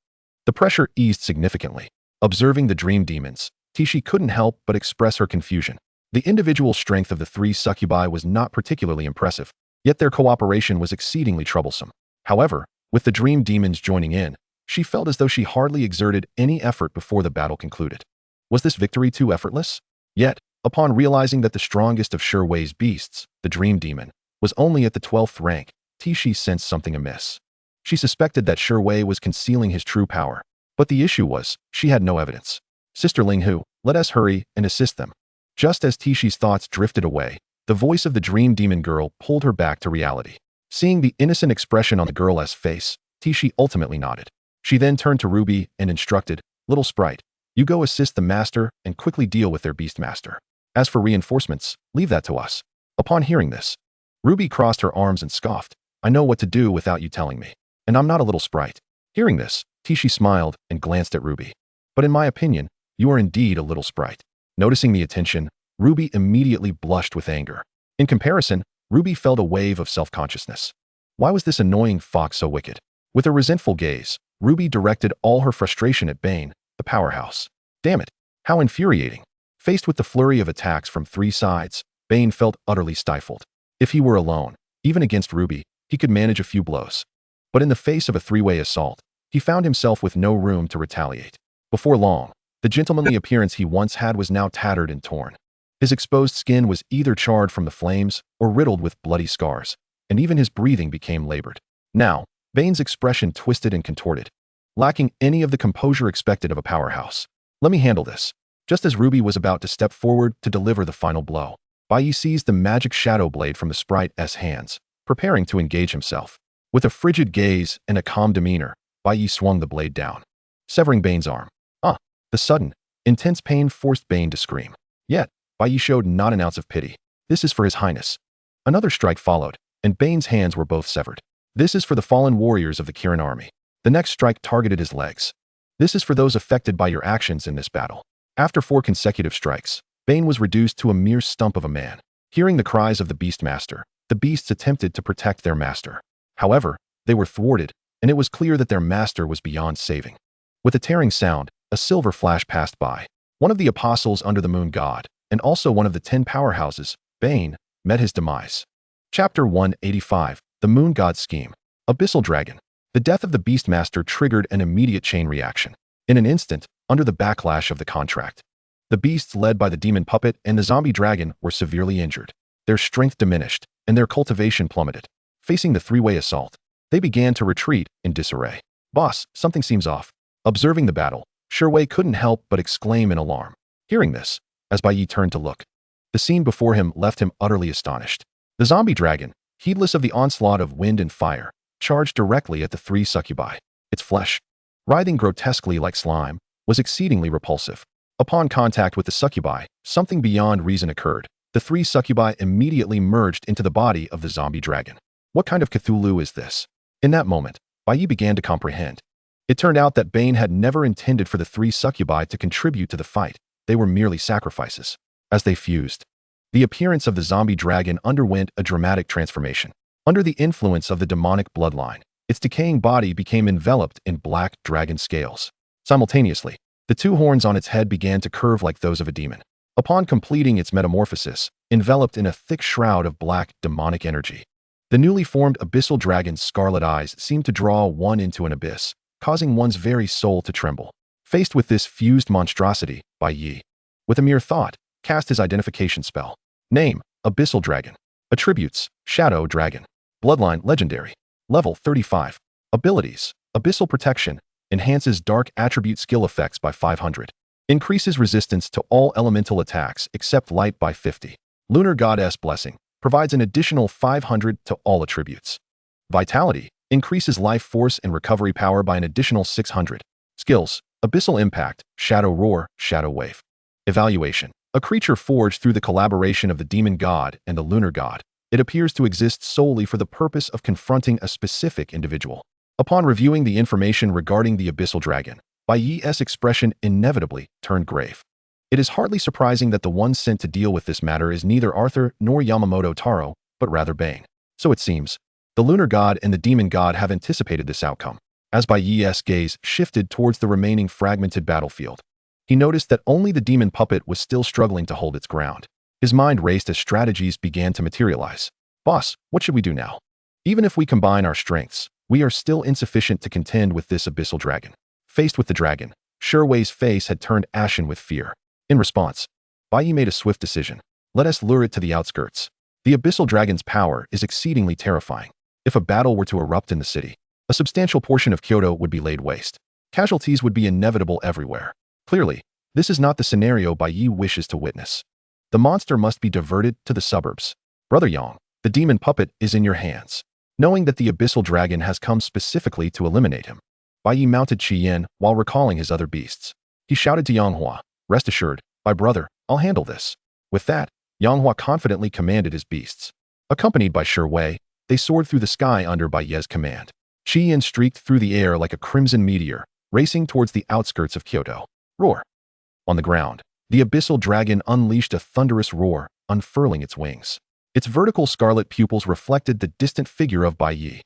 The pressure eased significantly. Observing the Dream Demons, Tishi couldn't help but express her confusion. The individual strength of the 3 succubi was not particularly impressive, yet their cooperation was exceedingly troublesome. However, with the Dream Demons joining in, she felt as though she hardly exerted any effort before the battle concluded. Was this victory too effortless? Yet, upon realizing that the strongest of Shi Wei's beasts, the Dream Demon, was only at the 12th rank, Tishi sensed something amiss. She suspected that Shi Wei was concealing his true power, but the issue was, she had no evidence. Sister Linghu, let us hurry and assist them. Just as Tishi's thoughts drifted away, the voice of the Dream Demon girl pulled her back to reality. Seeing the innocent expression on the girl's face, Tishi ultimately nodded. She then turned to Ruby and instructed, Little Sprite, you go assist the master and quickly deal with their beast master. As for reinforcements, leave that to us. Upon hearing this, Ruby crossed her arms and scoffed. I know what to do without you telling me. And I'm not a little sprite. Hearing this, Tishi smiled and glanced at Ruby. But in my opinion, you are indeed a little sprite. Noticing the attention, Ruby immediately blushed with anger. In comparison, Ruby felt a wave of self-consciousness. Why was this annoying fox so wicked? With a resentful gaze, Ruby directed all her frustration at Bane, the powerhouse. Damn it, how infuriating. Faced with the flurry of attacks from 3 sides, Bane felt utterly stifled. If he were alone, even against Ruby, he could manage a few blows. But in the face of a 3-way assault, he found himself with no room to retaliate. Before long, the gentlemanly appearance he once had was now tattered and torn. His exposed skin was either charred from the flames or riddled with bloody scars, and even his breathing became labored. Now, Bane's expression twisted and contorted. lacking any of the composure expected of a powerhouse. Let me handle this. Just as Ruby was about to step forward to deliver the final blow, Bai Ye seized the magic shadow blade from the sprite's hands, preparing to engage himself. With a frigid gaze and a calm demeanor, Bai Ye swung the blade down, severing Bane's arm. The sudden, intense pain forced Bane to scream. Yet, Bai Ye showed not an ounce of pity. This is for his highness. Another strike followed, and Bane's hands were both severed. This is for the fallen warriors of the Kirin army. The next strike targeted his legs. This is for those affected by your actions in this battle. After 4 consecutive strikes, Bane was reduced to a mere stump of a man. Hearing the cries of the Beastmaster, the beasts attempted to protect their master. However, they were thwarted, and it was clear that their master was beyond saving. With a tearing sound, a silver flash passed by. One of the apostles under the moon god, and also one of the 10 powerhouses, Bane, met his demise. Chapter 185, The Moon God's Scheme. Abyssal Dragon. The death of the Beastmaster triggered an immediate chain reaction. In an instant, under the backlash of the contract, the beasts led by the demon puppet and the zombie dragon were severely injured. Their strength diminished, and their cultivation plummeted. Facing the three-way assault, they began to retreat in disarray. Boss, something seems off. Observing the battle, Sherway couldn't help but exclaim in alarm. Hearing this, as Bai Ye turned to look, the scene before him left him utterly astonished. The zombie dragon, heedless of the onslaught of wind and fire, charged directly at the 3 succubi. Its flesh, writhing grotesquely like slime, was exceedingly repulsive. Upon contact with the succubi, something beyond reason occurred. The 3 succubi immediately merged into the body of the zombie dragon. What kind of Cthulhu is this? In that moment, Bai Ye began to comprehend. It turned out that Bane had never intended for the 3 succubi to contribute to the fight. They were merely sacrifices. As they fused, the appearance of the zombie dragon underwent a dramatic transformation. Under the influence of the demonic bloodline, its decaying body became enveloped in black dragon scales. Simultaneously, the 2 horns on its head began to curve like those of a demon. Upon completing its metamorphosis, enveloped in a thick shroud of black demonic energy, the newly formed abyssal dragon's scarlet eyes seemed to draw one into an abyss, causing one's very soul to tremble. Faced with this fused monstrosity, Bai Ye, with a mere thought, cast his identification spell. Name, Abyssal Dragon. Attributes, Shadow Dragon. Bloodline, Legendary. Level 35. Abilities, Abyssal Protection. Enhances dark attribute skill effects by 500. Increases resistance to all elemental attacks except light by 50. Lunar Goddess Blessing. Provides an additional 500 to all attributes. Vitality. Increases life force and recovery power by an additional 600. Skills, Abyssal Impact, Shadow Roar, Shadow Wave. Evaluation. A creature forged through the collaboration of the demon god and the lunar god. It appears to exist solely for the purpose of confronting a specific individual. Upon reviewing the information regarding the Abyssal Dragon, Bai Ye's expression inevitably turned grave. It is hardly surprising that the one sent to deal with this matter is neither Arthur nor Yamamoto Taro, but rather Bane. So it seems, the lunar god and the demon god have anticipated this outcome. As Bai Ye's gaze shifted towards the remaining fragmented battlefield, he noticed that only the demon puppet was still struggling to hold its ground. His mind raced as strategies began to materialize. Boss, what should we do now? Even if we combine our strengths, we are still insufficient to contend with this abyssal dragon. Faced with the dragon, Sherway's face had turned ashen with fear. In response, Bai Ye made a swift decision. Let us lure it to the outskirts. The abyssal dragon's power is exceedingly terrifying. If a battle were to erupt in the city, a substantial portion of Kyoto would be laid waste. Casualties would be inevitable everywhere. Clearly, this is not the scenario Bai Ye wishes to witness. The monster must be diverted to the suburbs. Brother Yang, the demon puppet is in your hands. Knowing that the abyssal dragon has come specifically to eliminate him, Bai Ye mounted Qian while recalling his other beasts. He shouted to Yanghua, "Rest assured, my brother, I'll handle this." With that, Yanghua confidently commanded his beasts. Accompanied by Sherway, they soared through the sky under Bai Ye's command. Qian streaked through the air like a crimson meteor, racing towards the outskirts of Kyoto. Roar! On the ground, the abyssal dragon unleashed a thunderous roar, unfurling its wings. Its vertical scarlet pupils reflected the distant figure of Bai Ye.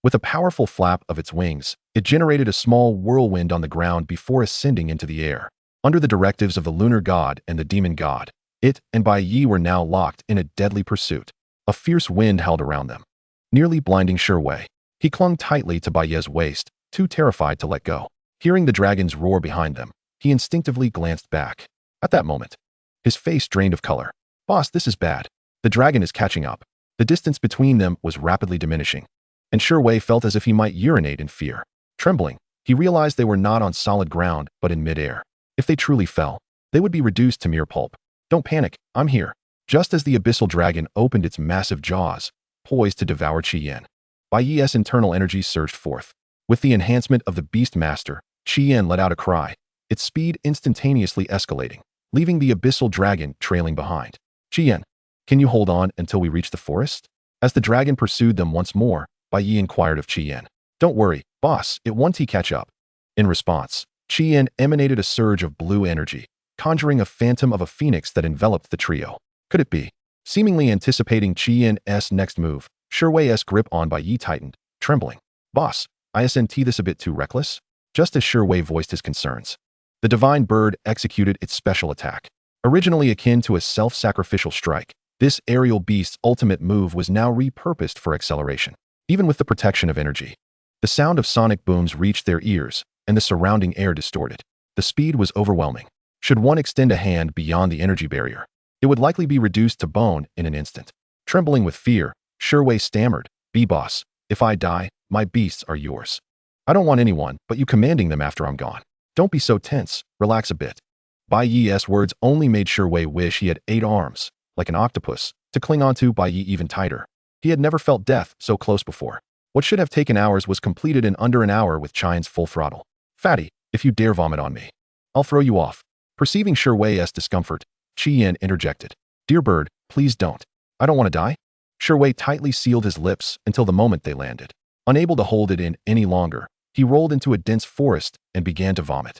With a powerful flap of its wings, it generated a small whirlwind on the ground before ascending into the air. Under the directives of the lunar god and the demon god, it and Bai Ye were now locked in a deadly pursuit. A fierce wind howled around them, nearly blinding Sherway. He clung tightly to Bai Ye's waist, too terrified to let go. Hearing the dragon's roar behind them, he instinctively glanced back. At that moment, his face drained of color. Boss, this is bad. The dragon is catching up. The distance between them was rapidly diminishing, and Sherway felt as if he might urinate in fear. Trembling, He realized they were not on solid ground, but in midair. If they truly fell, they would be reduced to mere pulp. Don't panic, I'm here. Just as the abyssal dragon opened its massive jaws, poised to devour Qi Yan, Bai Ye's internal energy surged forth. With the enhancement of the Beast Master, Qi Yan let out a cry, its speed instantaneously escalating, leaving the abyssal dragon trailing behind. Qi Yan, can you hold on until we reach the forest? As the dragon pursued them once more, Bai Ye inquired of Qi Yan. Don't worry, boss, it won't catch up. In response, Qi Yan emanated a surge of blue energy, conjuring a phantom of a phoenix that enveloped the trio. Could it be? Seemingly anticipating Qi Yan's next move, Shiwei's grip on Bai Ye tightened, trembling. Boss, isn't this a bit too reckless? Just as Shiwei voiced his concerns, the divine bird executed its special attack. Originally akin to a self-sacrificial strike, this aerial beast's ultimate move was now repurposed for acceleration. Even with the protection of energy, the sound of sonic booms reached their ears, and the surrounding air distorted. The speed was overwhelming. Should one extend a hand beyond the energy barrier, it would likely be reduced to bone in an instant. Trembling with fear, Shiwei stammered, boss, if I die, my beasts are yours. I don't want anyone but you commanding them after I'm gone. Don't be so tense, relax a bit. Bai Ye's words only made Shiwei wish he had 8 arms, like an octopus, to cling onto Bai Ye even tighter. He had never felt death so close before. What should have taken hours was completed in under an hour with Qian's full throttle. Fatty, if you dare vomit on me, I'll throw you off. Perceiving Shiwei's discomfort, Qi Yan interjected. Dear bird, please don't. I don't want to die. Shiwei tightly sealed his lips until the moment they landed. Unable to hold it in any longer, he rolled into a dense forest and began to vomit.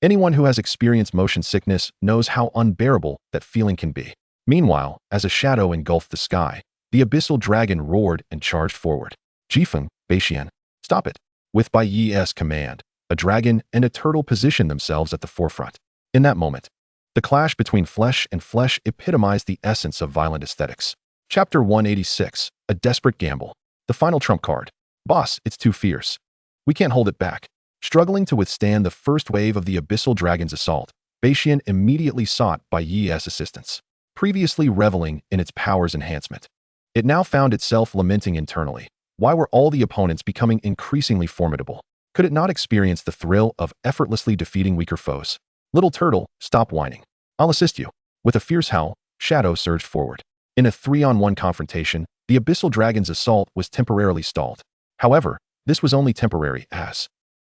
Anyone who has experienced motion sickness knows how unbearable that feeling can be. Meanwhile, as a shadow engulfed the sky, the abyssal dragon roared and charged forward. Jifeng, Beishian, stop it. With Bai Ye's command, a dragon and a turtle positioned themselves at the forefront. In that moment, the clash between flesh and flesh epitomized the essence of violent aesthetics. Chapter 186, A Desperate Gamble. The final trump card. Boss, it's too fierce. We can't hold it back. Struggling to withstand the first wave of the abyssal dragon's assault, Beishian immediately sought Bai Ye's assistance. Previously reveling in its power's enhancement, it now found itself lamenting internally. Why were all the opponents becoming increasingly formidable? Could it not experience the thrill of effortlessly defeating weaker foes? Little turtle, stop whining. I'll assist you. With a fierce howl, Shadow surged forward. In a 3-on-1 confrontation, the abyssal dragon's assault was temporarily stalled. However, this was only temporary as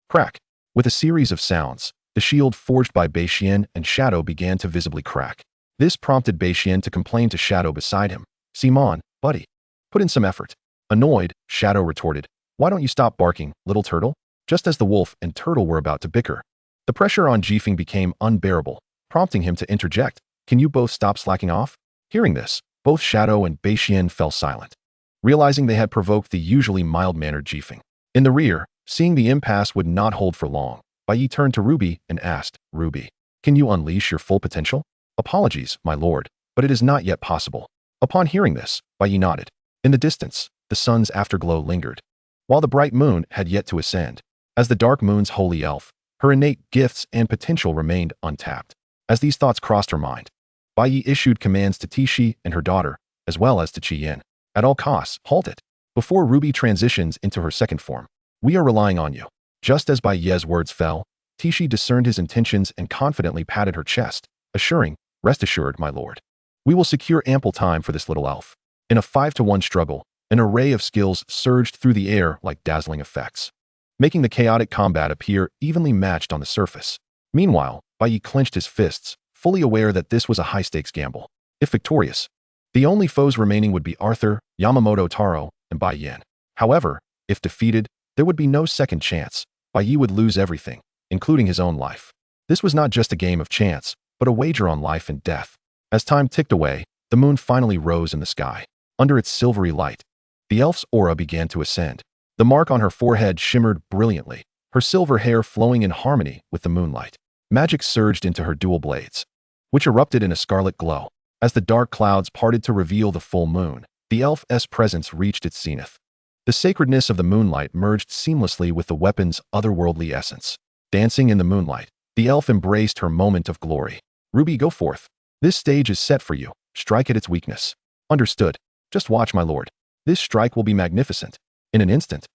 crack. With a series of sounds, the shield forged by Beishian and Shadow began to visibly crack. This prompted Beishian to complain to Shadow beside him. Simon, buddy, put in some effort. Annoyed, Shadow retorted, why don't you stop barking, little turtle? Just as the wolf and turtle were about to bicker, the pressure on Jifeng became unbearable, prompting him to interject. Can you both stop slacking off? Hearing this, both Shadow and Beishian fell silent, realizing they had provoked the usually mild-mannered Jifeng. In the rear, seeing the impasse would not hold for long, Bai Ye turned to Ruby and asked, Ruby, can you unleash your full potential? Apologies, my lord, but it is not yet possible. Upon hearing this, Bai Ye nodded. In the distance, the sun's afterglow lingered, while the bright moon had yet to ascend. As the dark moon's holy elf, her innate gifts and potential remained untapped. As these thoughts crossed her mind, Bai Ye issued commands to Tishi and her daughter, as well as to Qi Yan. At all costs, halt it. Before Ruby transitions into her second form, we are relying on you. Just as Bai Ye's words fell, Tishi discerned his intentions and confidently patted her chest, assuring, rest assured, my lord. We will secure ample time for this little elf. In a 5-to-1 struggle, an array of skills surged through the air like dazzling effects, making the chaotic combat appear evenly matched on the surface. Meanwhile, Bai Ye clenched his fists, fully aware that this was a high-stakes gamble. If victorious, the only foes remaining would be Arthur, Yamamoto Taro, and Bai Yan. However, if defeated, there would be no second chance. Bai Ye would lose everything, including his own life. This was not just a game of chance, but a wager on life and death. As time ticked away, the moon finally rose in the sky. Under its silvery light, the elf's aura began to ascend. The mark on her forehead shimmered brilliantly, her silver hair flowing in harmony with the moonlight. Magic surged into her dual blades, which erupted in a scarlet glow. As the dark clouds parted to reveal the full moon, the elf's presence reached its zenith. The sacredness of the moonlight merged seamlessly with the weapon's otherworldly essence. Dancing in the moonlight, the elf embraced her moment of glory. Ruby, go forth. This stage is set for you. Strike at its weakness. Understood. Just watch, my lord. This strike will be magnificent. In an instant,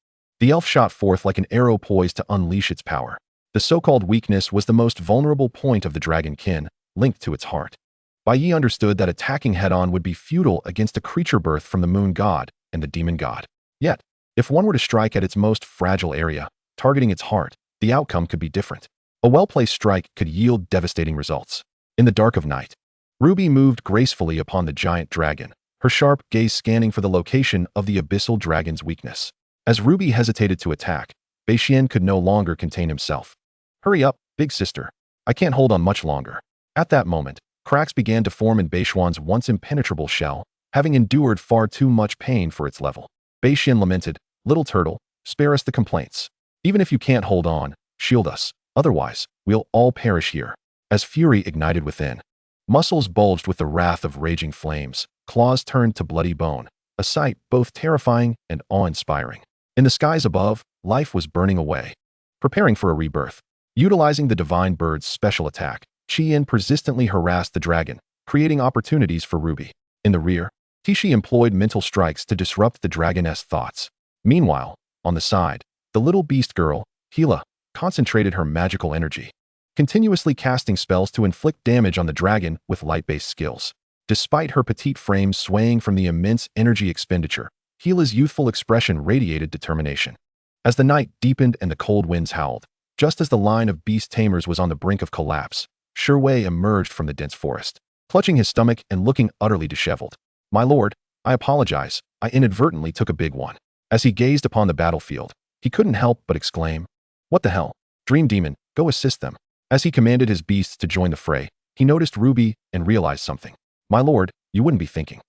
The elf shot forth like an arrow poised to unleash its power. The so-called weakness was the most vulnerable point of the dragon kin, linked to its heart. Bai Ye understood that attacking head-on would be futile against a creature birthed from the moon god and the demon god. Yet, if one were to strike at its most fragile area, targeting its heart, the outcome could be different. A well-placed strike could yield devastating results. In the dark of night, Ruby moved gracefully upon the giant dragon, her sharp gaze scanning for the location of the abyssal dragon's weakness. As Ruby hesitated to attack, Bai Ye could no longer contain himself. "Hurry up, big sister. I can't hold on much longer." At that moment, cracks began to form in Bai Ye's once impenetrable shell, having endured far too much pain for its level. Bai Ye lamented, "Little turtle, spare us the complaints. Even if you can't hold on, shield us. Otherwise, we'll all perish here." As fury ignited within, muscles bulged with the wrath of raging flames, claws turned to bloody bone, a sight both terrifying and awe-inspiring. In the skies above, life was burning away, preparing for a rebirth. Utilizing the divine bird's special attack, Qian persistently harassed the dragon, creating opportunities for Ruby. In the rear, Tishi employed mental strikes to disrupt the dragoness thoughts. Meanwhile, on the side, the little beast girl, Hila, concentrated her magical energy, continuously casting spells to inflict damage on the dragon with light-based skills. Despite her petite frame swaying from the immense energy expenditure, Hila's youthful expression radiated determination. As the night deepened and the cold winds howled, just as the line of beast tamers was on the brink of collapse, Wei emerged from the dense forest, clutching his stomach and looking utterly disheveled. "My lord, I apologize, I inadvertently took a big one." As he gazed upon the battlefield, he couldn't help but exclaim, "What the hell? Dream Demon, go assist them." As he commanded his beasts to join the fray, he noticed Ruby and realized something. "My lord, you wouldn't be thinking."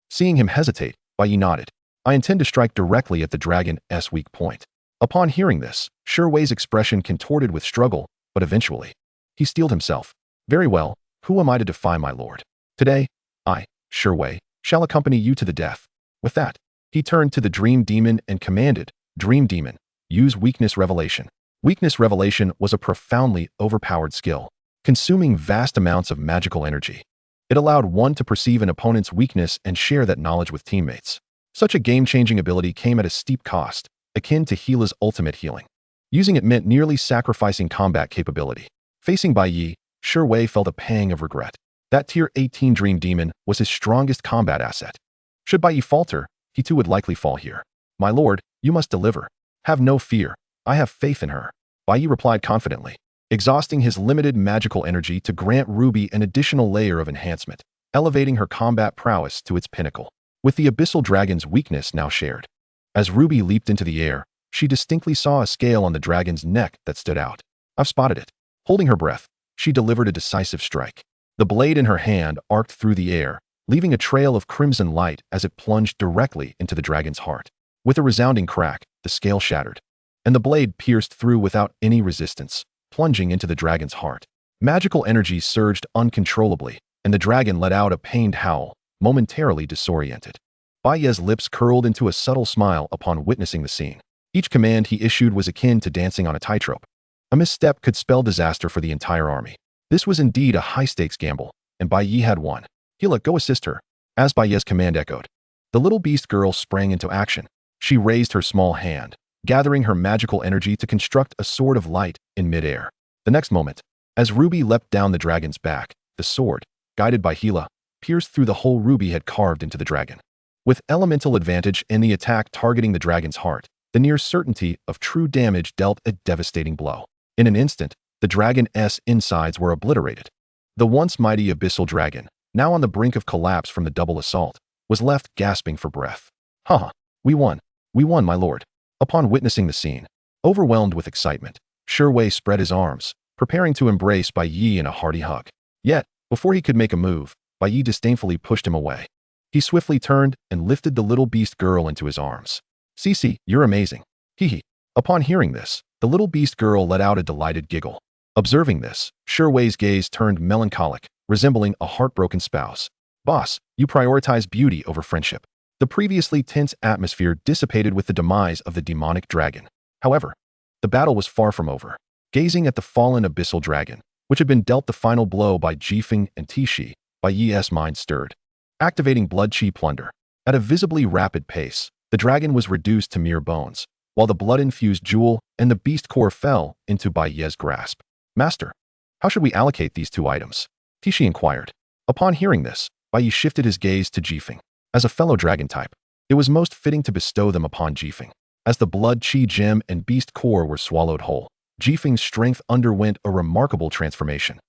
Seeing him hesitate, Bai Ye nodded. "I intend to strike directly at the dragon's weak point." Upon hearing this, Wei's expression contorted with struggle, but eventually, he steeled himself. "Very well, who am I to defy my lord? Today, I, Wei, shall accompany you to the death." With that, he turned to the Dream Demon and commanded, "Dream Demon, use Weakness Revelation." Weakness Revelation was a profoundly overpowered skill, consuming vast amounts of magical energy. It allowed one to perceive an opponent's weakness and share that knowledge with teammates. Such a game-changing ability came at a steep cost, akin to Hila's ultimate healing. Using it meant nearly sacrificing combat capability. Facing Bai Ye, Wei felt a pang of regret. That Tier 18 Dream Demon was his strongest combat asset. Should Bai Ye falter, he too would likely fall here. "My lord, you must deliver. Have no fear. I have faith in her," Bai Ye replied confidently, exhausting his limited magical energy to grant Ruby an additional layer of enhancement, elevating her combat prowess to its pinnacle. With the abyssal dragon's weakness now shared, as Ruby leaped into the air, she distinctly saw a scale on the dragon's neck that stood out. "I've spotted it." Holding her breath, she delivered a decisive strike. The blade in her hand arced through the air, leaving a trail of crimson light as it plunged directly into the dragon's heart. With a resounding crack, the scale shattered, and the blade pierced through without any resistance, plunging into the dragon's heart. Magical energy surged uncontrollably, and the dragon let out a pained howl, momentarily disoriented. Bai Ye's lips curled into a subtle smile upon witnessing the scene. Each command he issued was akin to dancing on a tightrope. A misstep could spell disaster for the entire army. This was indeed a high-stakes gamble, and Bai Ye had won. "Hila, go assist her." As Bai Ye's command echoed, the little beast girl sprang into action. She raised her small hand, gathering her magical energy to construct a sword of light in midair. The next moment, as Ruby leapt down the dragon's back, the sword, guided by Hila, pierced through the hole Ruby had carved into the dragon. With elemental advantage in the attack targeting the dragon's heart, the near certainty of true damage dealt a devastating blow. In an instant, the dragon's insides were obliterated. The once mighty abyssal dragon, now on the brink of collapse from the double assault, was left gasping for breath. "Haha, we won. We won, my lord." Upon witnessing the scene, overwhelmed with excitement, Wei spread his arms, preparing to embrace Bai Ye in a hearty hug. Yet, before he could make a move, Bai Ye disdainfully pushed him away. He swiftly turned and lifted the little beast girl into his arms. "Cece, you're amazing." Hee. Upon hearing this, the little beast girl let out a delighted giggle. Observing this, Wei's gaze turned melancholic, resembling a heartbroken spouse. "Boss, you prioritize beauty over friendship." The previously tense atmosphere dissipated with the demise of the demonic dragon. However, the battle was far from over. Gazing at the fallen abyssal dragon, which had been dealt the final blow by Jifeng and Tishi, Bai Ye's mind stirred. Activating Blood Chi Plunder. At a visibly rapid pace, the dragon was reduced to mere bones, while the blood-infused jewel and the beast core fell into Bai Ye's grasp. Master, how should we allocate these two items? Tishi inquired. Upon hearing this, Bai Ye shifted his gaze to Jifeng. As a fellow dragon type, it was most fitting to bestow them upon Jifeng. As the blood chi gem and beast core were swallowed whole, Jifeng's strength underwent a remarkable transformation,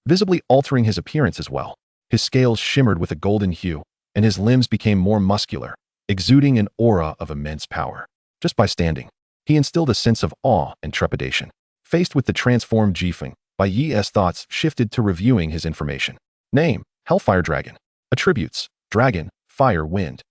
visibly altering his appearance as well. His scales shimmered with a golden hue, and his limbs became more muscular, exuding an aura of immense power. Just by standing, he instilled a sense of awe and trepidation. Faced with the transformed Jifeng, Bai Ye's thoughts shifted to reviewing his information. Name, Hellfire Dragon. Attributes, Dragon, Fire, Wind.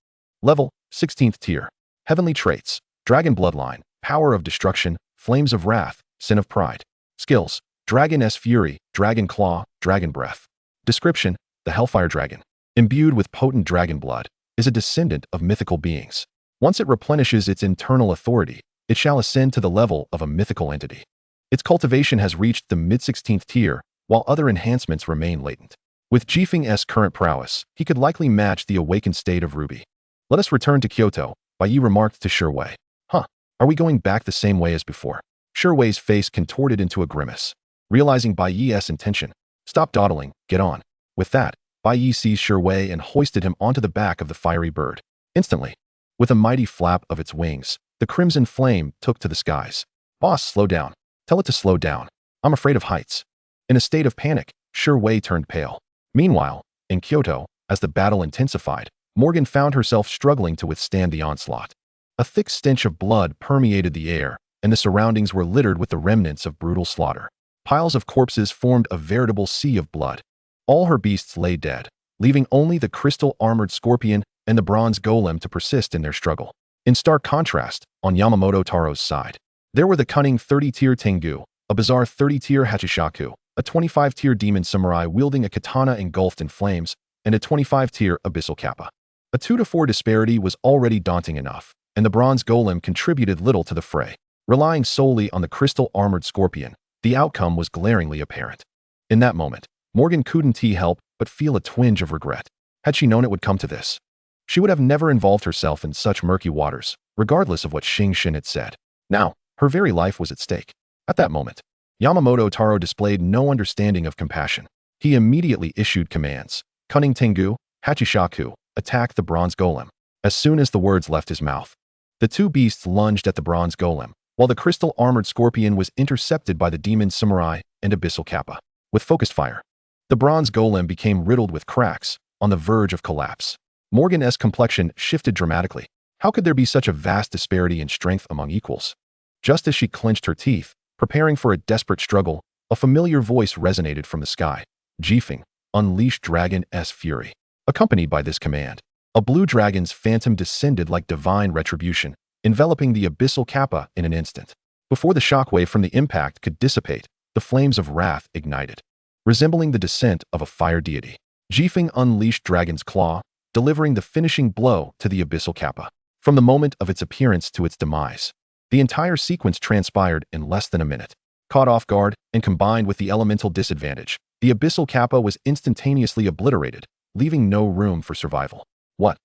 Level, 16th tier. Heavenly traits, Dragon Bloodline, Power of Destruction, Flames of Wrath, Sin of Pride. Skills, Dragon's Fury, Dragon Claw, Dragon Breath. Description, the Hellfire Dragon, imbued with potent dragon blood, is a descendant of mythical beings. Once it replenishes its internal authority, it shall ascend to the level of a mythical entity. Its cultivation has reached the mid-16th tier, while other enhancements remain latent. With Jifeng's current prowess, he could likely match the awakened state of Ruby. Let us return to Kyoto, Bai Ye remarked to Shiwei. Huh, are we going back the same way as before? Shiwei's face contorted into a grimace. Realizing Bai Ye's intention, stop dawdling, get on. With that, Bai Ye seized Shiwei and hoisted him onto the back of the fiery bird. Instantly, with a mighty flap of its wings, the crimson flame took to the skies. Boss, slow down. Tell it to slow down. I'm afraid of heights. In a state of panic, Shiwei turned pale. Meanwhile, in Kyoto, as the battle intensified, Morgan found herself struggling to withstand the onslaught. A thick stench of blood permeated the air, and the surroundings were littered with the remnants of brutal slaughter. Piles of corpses formed a veritable sea of blood. All her beasts lay dead, leaving only the crystal-armored scorpion and the bronze golem to persist in their struggle. In stark contrast, on Yamamoto Taro's side, there were the cunning 30-tier Tengu, a bizarre 30-tier Hachishaku, a 25-tier demon samurai wielding a katana engulfed in flames, and a 25-tier abyssal kappa. A 2-to-4 disparity was already daunting enough, and the bronze golem contributed little to the fray. Relying solely on the crystal-armored scorpion, the outcome was glaringly apparent. In that moment, Morgan couldn't help but feel a twinge of regret. Had she known it would come to this, she would have never involved herself in such murky waters, regardless of what Xing Xin had said. Now, her very life was at stake. At that moment, Yamamoto Taro displayed no understanding of compassion. He immediately issued commands. Cunning Tengu, Hachishaku, attack the bronze golem. As soon as the words left his mouth, the two beasts lunged at the bronze golem, while the crystal-armored scorpion was intercepted by the demon samurai and abyssal kappa. With focused fire, the bronze golem became riddled with cracks, on the verge of collapse. Morgan's complexion shifted dramatically. How could there be such a vast disparity in strength among equals? Just as she clenched her teeth, preparing for a desperate struggle, a familiar voice resonated from the sky. Jifeng, unleash Dragon's fury. Accompanied by this command, a blue dragon's phantom descended like divine retribution, enveloping the abyssal kappa in an instant. Before the shockwave from the impact could dissipate, the flames of wrath ignited. Resembling the descent of a fire deity, Jifeng unleashed Dragon's Claw, delivering the finishing blow to the abyssal kappa. From the moment of its appearance to its demise, the entire sequence transpired in less than a minute. Caught off guard and combined with the elemental disadvantage, the abyssal kappa was instantaneously obliterated, leaving no room for survival. What?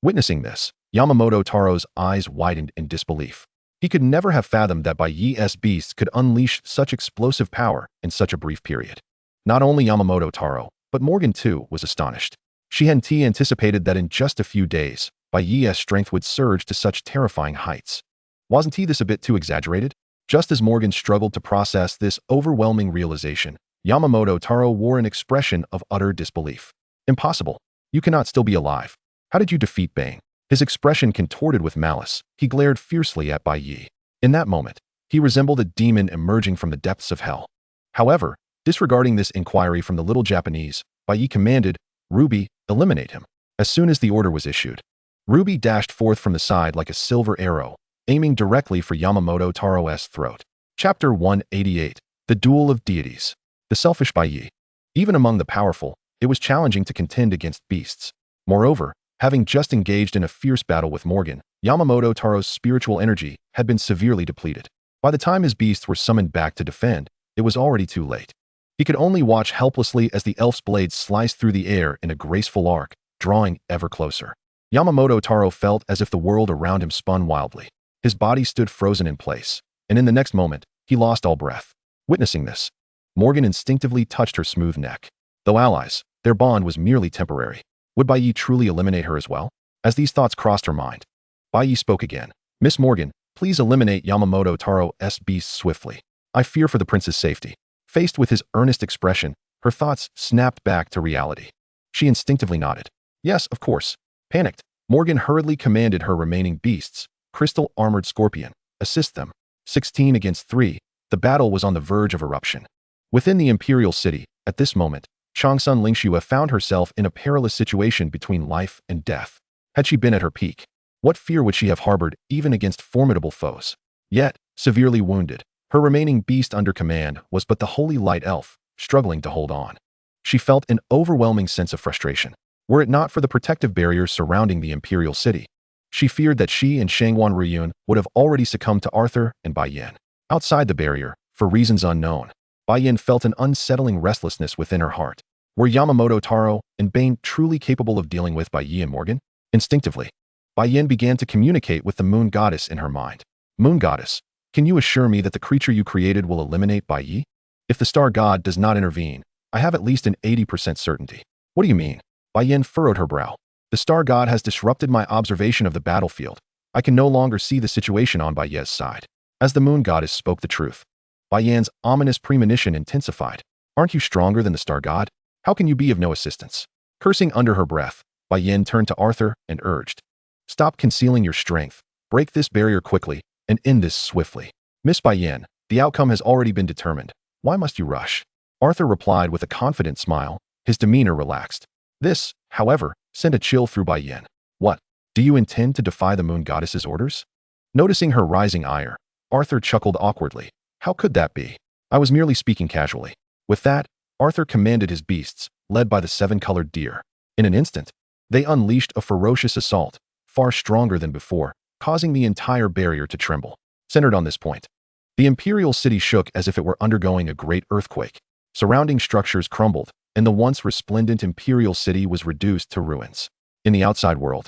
Witnessing this, Yamamoto Taro's eyes widened in disbelief. He could never have fathomed that Bai Ye's beasts could unleash such explosive power in such a brief period. Not only Yamamoto Taro, but Morgan too was astonished. She hadn't anticipated that in just a few days, Bai Ye's strength would surge to such terrifying heights. Wasn't this a bit too exaggerated? Just as Morgan struggled to process this overwhelming realization, Yamamoto Taro wore an expression of utter disbelief. Impossible. You cannot still be alive. How did you defeat Bang? His expression contorted with malice. He glared fiercely at Bai Ye. In that moment, he resembled a demon emerging from the depths of hell. However, disregarding this inquiry from the little Japanese, Bai Ye commanded, Ruby, eliminate him. As soon as the order was issued, Ruby dashed forth from the side like a silver arrow, aiming directly for Yamamoto Taro's throat. Chapter 188. The Duel of Deities. The selfish Bai Ye. Even among the powerful, it was challenging to contend against beasts. Moreover, having just engaged in a fierce battle with Morgan, Yamamoto Taro's spiritual energy had been severely depleted. By the time his beasts were summoned back to defend, it was already too late. He could only watch helplessly as the elf's blade sliced through the air in a graceful arc, drawing ever closer. Yamamoto Taro felt as if the world around him spun wildly. His body stood frozen in place, and in the next moment, he lost all breath. Witnessing this, Morgan instinctively touched her smooth neck. Though allies, their bond was merely temporary. Would Bai Ye truly eliminate her as well? As these thoughts crossed her mind, Bai Ye spoke again. Miss Morgan, please eliminate Yamamoto Taro's beast swiftly. I fear for the prince's safety. Faced with his earnest expression, her thoughts snapped back to reality. She instinctively nodded. Yes, of course. Panicked, Morgan hurriedly commanded her remaining beasts, crystal-armored scorpion, assist them. 16 against 3, the battle was on the verge of eruption. Within the imperial city, at this moment, Changsun Lingxue found herself in a perilous situation between life and death. Had she been at her peak, what fear would she have harbored even against formidable foes? Yet, severely wounded, her remaining beast under command was but the holy light elf, struggling to hold on. She felt an overwhelming sense of frustration. Were it not for the protective barriers surrounding the imperial city, she feared that she and Shangwan Ruyun would have already succumbed to Arthur and Bai Yin. Outside the barrier, for reasons unknown, Bai Yin felt an unsettling restlessness within her heart. Were Yamamoto Taro and Bane truly capable of dealing with Bai Ye and Morgan? Instinctively, Bai Yin began to communicate with the moon goddess in her mind. Moon goddess, can you assure me that the creature you created will eliminate Bai Ye? If the star god does not intervene, I have at least an 80% certainty. What do you mean? Bai Yin furrowed her brow. The star god has disrupted my observation of the battlefield. I can no longer see the situation on Bai Ye's side. As the moon goddess spoke the truth, Bai Yan's ominous premonition intensified. Aren't you stronger than the star god? How can you be of no assistance? Cursing under her breath, Bai Yin turned to Arthur and urged, stop concealing your strength. Break this barrier quickly and end this swiftly. Miss Bai Yin, the outcome has already been determined. Why must you rush? Arthur replied with a confident smile, his demeanor relaxed. This, however, sent a chill through Bai Yin. What? Do you intend to defy the moon goddess's orders? Noticing her rising ire, Arthur chuckled awkwardly. How could that be? I was merely speaking casually. With that, Arthur commanded his beasts, led by the 7-colored deer. In an instant, they unleashed a ferocious assault, far stronger than before, causing the entire barrier to tremble. Centered on this point, the imperial city shook as if it were undergoing a great earthquake. Surrounding structures crumbled, and the once resplendent imperial city was reduced to ruins. In the outside world,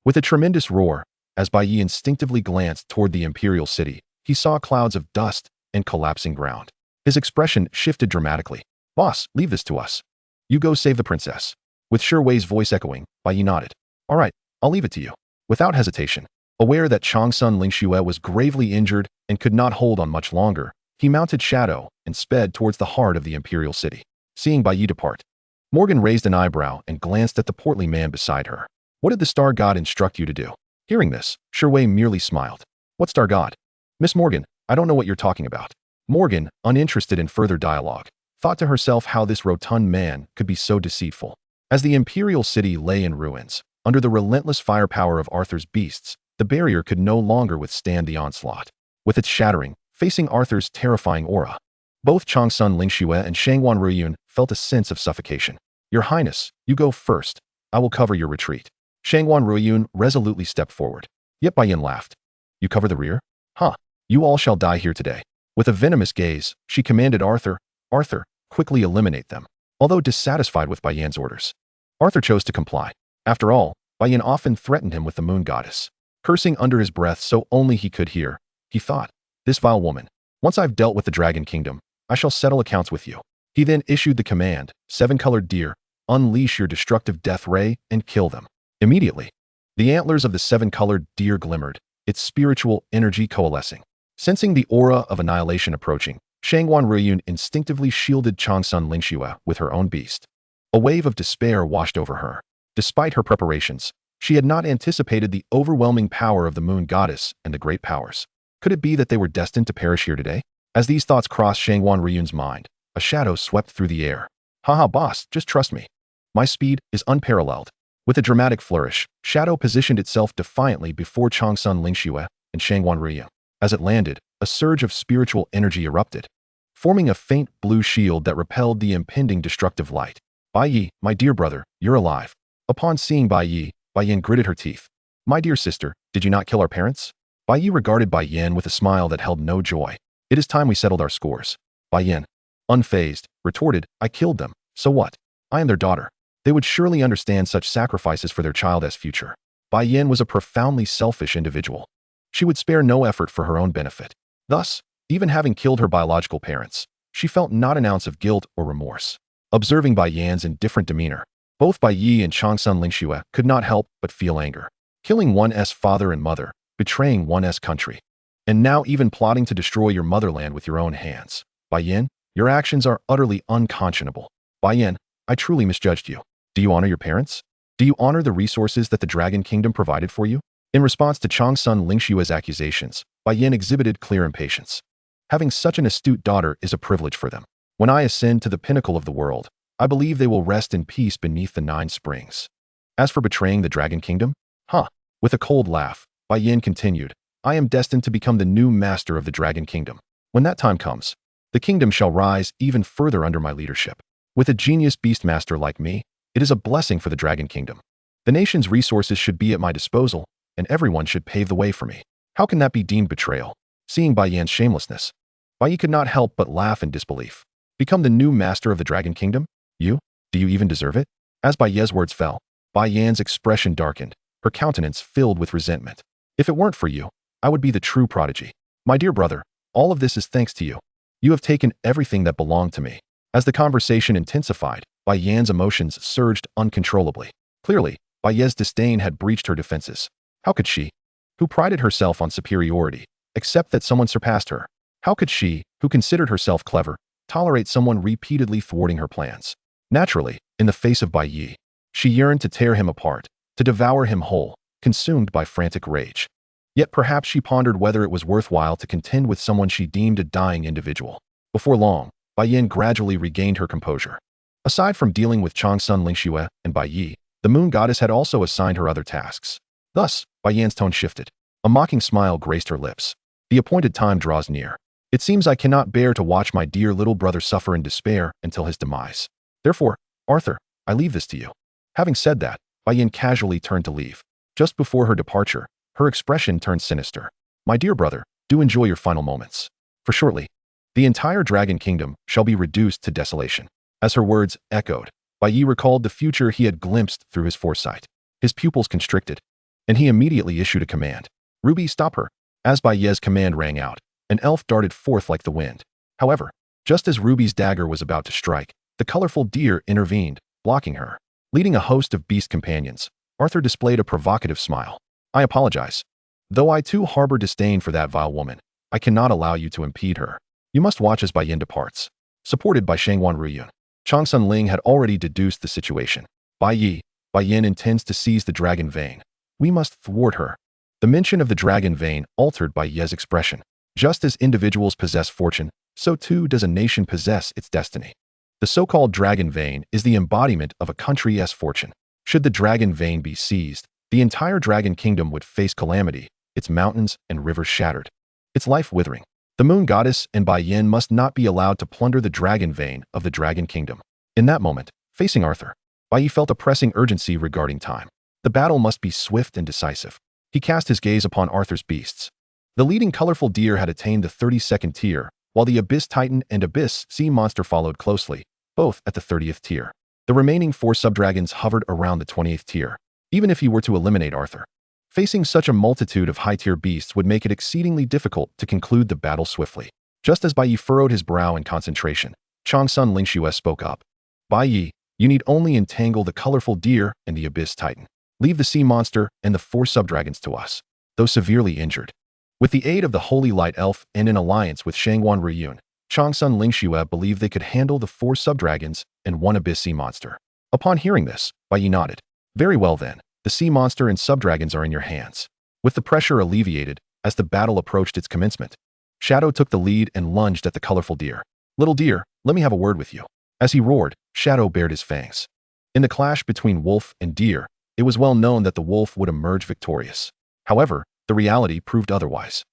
with a tremendous roar, as Bai Ye instinctively glanced toward the imperial city, he saw clouds of dust and collapsing ground. His expression shifted dramatically. Boss, leave this to us. You go save the princess. With Wei's voice echoing, Bai Ye nodded. All right, I'll leave it to you. Without hesitation, aware that Changsun Lingxue was gravely injured and could not hold on much longer, he mounted Shadow and sped towards the heart of the imperial city. Seeing Bai Ye depart, Morgan raised an eyebrow and glanced at the portly man beside her. What did the star god instruct you to do? Hearing this, Wei merely smiled. What star god? Miss Morgan, I don't know what you're talking about. Morgan, uninterested in further dialogue, thought to herself how this rotund man could be so deceitful. As the imperial city lay in ruins, under the relentless firepower of Arthur's beasts, the barrier could no longer withstand the onslaught. With its shattering, facing Arthur's terrifying aura, both Changsun Lingxue and Shangwan Ruyun felt a sense of suffocation. Your Highness, you go first. I will cover your retreat. Shangwan Ruyun resolutely stepped forward. Yet Bai Yin laughed. You cover the rear? Huh. You all shall die here today. With a venomous gaze, she commanded Arthur, quickly eliminate them. Although dissatisfied with Bai Yan's orders, Arthur chose to comply. After all, Bai Yin often threatened him with the moon goddess. Cursing under his breath so only he could hear, he thought, this vile woman. Once I've dealt with the Dragon Kingdom, I shall settle accounts with you. He then issued the command, 7-colored deer, unleash your destructive death ray and kill them. Immediately, the antlers of the 7-colored deer glimmered, its spiritual energy coalescing. Sensing the aura of annihilation approaching, Shangwan Ruyun instinctively shielded Changsun Lingxue with her own beast. A wave of despair washed over her. Despite her preparations, she had not anticipated the overwhelming power of the moon goddess and the great powers. Could it be that they were destined to perish here today? As these thoughts crossed Shangwan Ruyun's mind, a shadow swept through the air. Haha, boss, just trust me. My speed is unparalleled. With a dramatic flourish, Shadow positioned itself defiantly before Changsun Lingxue and Shangwan Ruyun. As it landed, a surge of spiritual energy erupted, forming a faint blue shield that repelled the impending destructive light. Bai Ye, my dear brother, you're alive. Upon seeing Bai Yin gritted her teeth. My dear sister, did you not kill our parents? Bai Ye regarded Bai Yin with a smile that held no joy. It is time we settled our scores. Bai Yin, unfazed, retorted, I killed them. So what? I am their daughter. They would surely understand such sacrifices for their child as future. Bai Yin was a profoundly selfish individual. She would spare no effort for her own benefit. Thus, even having killed her biological parents, she felt not an ounce of guilt or remorse. Observing Bai Yan's indifferent demeanor, both Bai Ye and Changsun Lingxue could not help but feel anger. Killing one's father and mother, betraying one's country, and now even plotting to destroy your motherland with your own hands. Bai Yan, your actions are utterly unconscionable. Bai Yan, I truly misjudged you. Do you honor your parents? Do you honor the resources that the Dragon Kingdom provided for you? In response to Changsun Lingxue's accusations, Bai Yan exhibited clear impatience. Having such an astute daughter is a privilege for them. When I ascend to the pinnacle of the world, I believe they will rest in peace beneath the 9 springs. As for betraying the Dragon Kingdom? With a cold laugh, Bai Yan continued, I am destined to become the new master of the Dragon Kingdom. When that time comes, the kingdom shall rise even further under my leadership. With a genius beastmaster like me, it is a blessing for the Dragon Kingdom. The nation's resources should be at my disposal, and everyone should pave the way for me. How can that be deemed betrayal? Seeing Bai Yan's shamelessness, Bai Ye could not help but laugh in disbelief. Become the new master of the Dragon Kingdom? You? Do you even deserve it? As Bai Ye's words fell, Bai Yan's expression darkened, her countenance filled with resentment. If it weren't for you, I would be the true prodigy. My dear brother, all of this is thanks to you. You have taken everything that belonged to me. As the conversation intensified, Bai Yan's emotions surged uncontrollably. Clearly, Bai Ye's disdain had breached her defenses. How could she, who prided herself on superiority, accept that someone surpassed her? How could she, who considered herself clever, tolerate someone repeatedly thwarting her plans? Naturally, in the face of Bai Ye, she yearned to tear him apart, to devour him whole, consumed by frantic rage. Yet perhaps she pondered whether it was worthwhile to contend with someone she deemed a dying individual. Before long, Bai Yan gradually regained her composure. Aside from dealing with Changsun Lingxue and Bai Ye, the moon goddess had also assigned her other tasks. Thus, Bai Yan's tone shifted. A mocking smile graced her lips. The appointed time draws near. It seems I cannot bear to watch my dear little brother suffer in despair until his demise. Therefore, Arthur, I leave this to you. Having said that, Bai Yan casually turned to leave. Just before her departure, her expression turned sinister. My dear brother, do enjoy your final moments. For shortly, the entire Dragon Kingdom shall be reduced to desolation. As her words echoed, Bai Ye recalled the future he had glimpsed through his foresight. His pupils constricted, and he immediately issued a command. Ruby, stop her. As Bai Ye's command rang out, an elf darted forth like the wind. However, just as Ruby's dagger was about to strike, the colorful deer intervened, blocking her. Leading a host of beast companions, Arthur displayed a provocative smile. I apologize. Though I too harbor disdain for that vile woman, I cannot allow you to impede her. You must watch as Bai Yan departs. Supported by Shangwan Ruyun, Changsun Ling had already deduced the situation. Bai Yan intends to seize the dragon vein. We must thwart her. The mention of the dragon vein altered Bai Ye's expression. Just as individuals possess fortune, so too does a nation possess its destiny. The so-called dragon vein is the embodiment of a country's fortune. Should the dragon vein be seized, the entire Dragon Kingdom would face calamity, its mountains and rivers shattered, its life withering. The moon goddess and Bai Yan must not be allowed to plunder the dragon vein of the Dragon Kingdom. In that moment, facing Arthur, Bai Ye felt a pressing urgency regarding time. The battle must be swift and decisive. He cast his gaze upon Arthur's beasts. The leading colorful deer had attained the 32nd tier, while the Abyss Titan and Abyss Sea Monster followed closely, both at the 30th tier. The remaining 4 subdragons hovered around the 28th tier. Even if he were to eliminate Arthur, facing such a multitude of high-tier beasts would make it exceedingly difficult to conclude the battle swiftly. Just as Bai Ye furrowed his brow in concentration, Changsun Lingxue spoke up. Bai Ye, you need only entangle the colorful deer and the Abyss Titan. Leave the sea monster and the 4 subdragons to us, though severely injured. With the aid of the Holy Light Elf and in alliance with Shangwan Ruyun, Changsun Lingxue believed they could handle the 4 subdragons and 1 Abyss Sea Monster. Upon hearing this, Bai Ye nodded. Very well then, the sea monster and subdragons are in your hands. With the pressure alleviated, as the battle approached its commencement, Shadow took the lead and lunged at the colorful deer. Little deer, let me have a word with you. As he roared, Shadow bared his fangs. In the clash between wolf and deer, it was well known that the wolf would emerge victorious. However, the reality proved otherwise.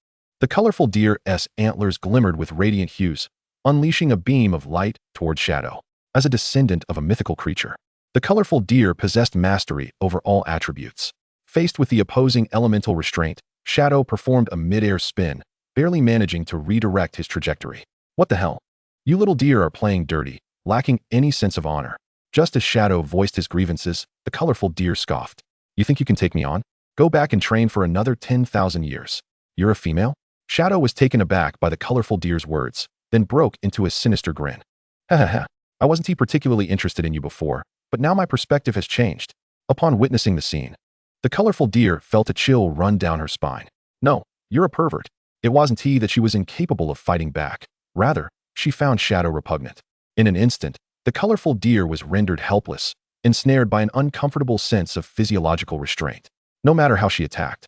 The colorful deer's antlers glimmered with radiant hues, unleashing a beam of light toward Shadow. As a descendant of a mythical creature, the colorful deer possessed mastery over all attributes. Faced with the opposing elemental restraint, Shadow performed a mid-air spin, barely managing to redirect his trajectory. What the hell? You little deer are playing dirty, lacking any sense of honor. Just as Shadow voiced his grievances, the colorful deer scoffed. You think you can take me on? Go back and train for another 10,000 years. You're a female? Shadow was taken aback by the colorful deer's words, then broke into a sinister grin. Ha ha ha. I wasn't particularly interested in you before, but now my perspective has changed. Upon witnessing the scene, the colorful deer felt a chill run down her spine. No, you're a pervert. It wasn't he that she was incapable of fighting back. Rather, she found Shadow repugnant. In an instant, the colorful deer was rendered helpless, ensnared by an uncomfortable sense of physiological restraint. No matter how she attacked,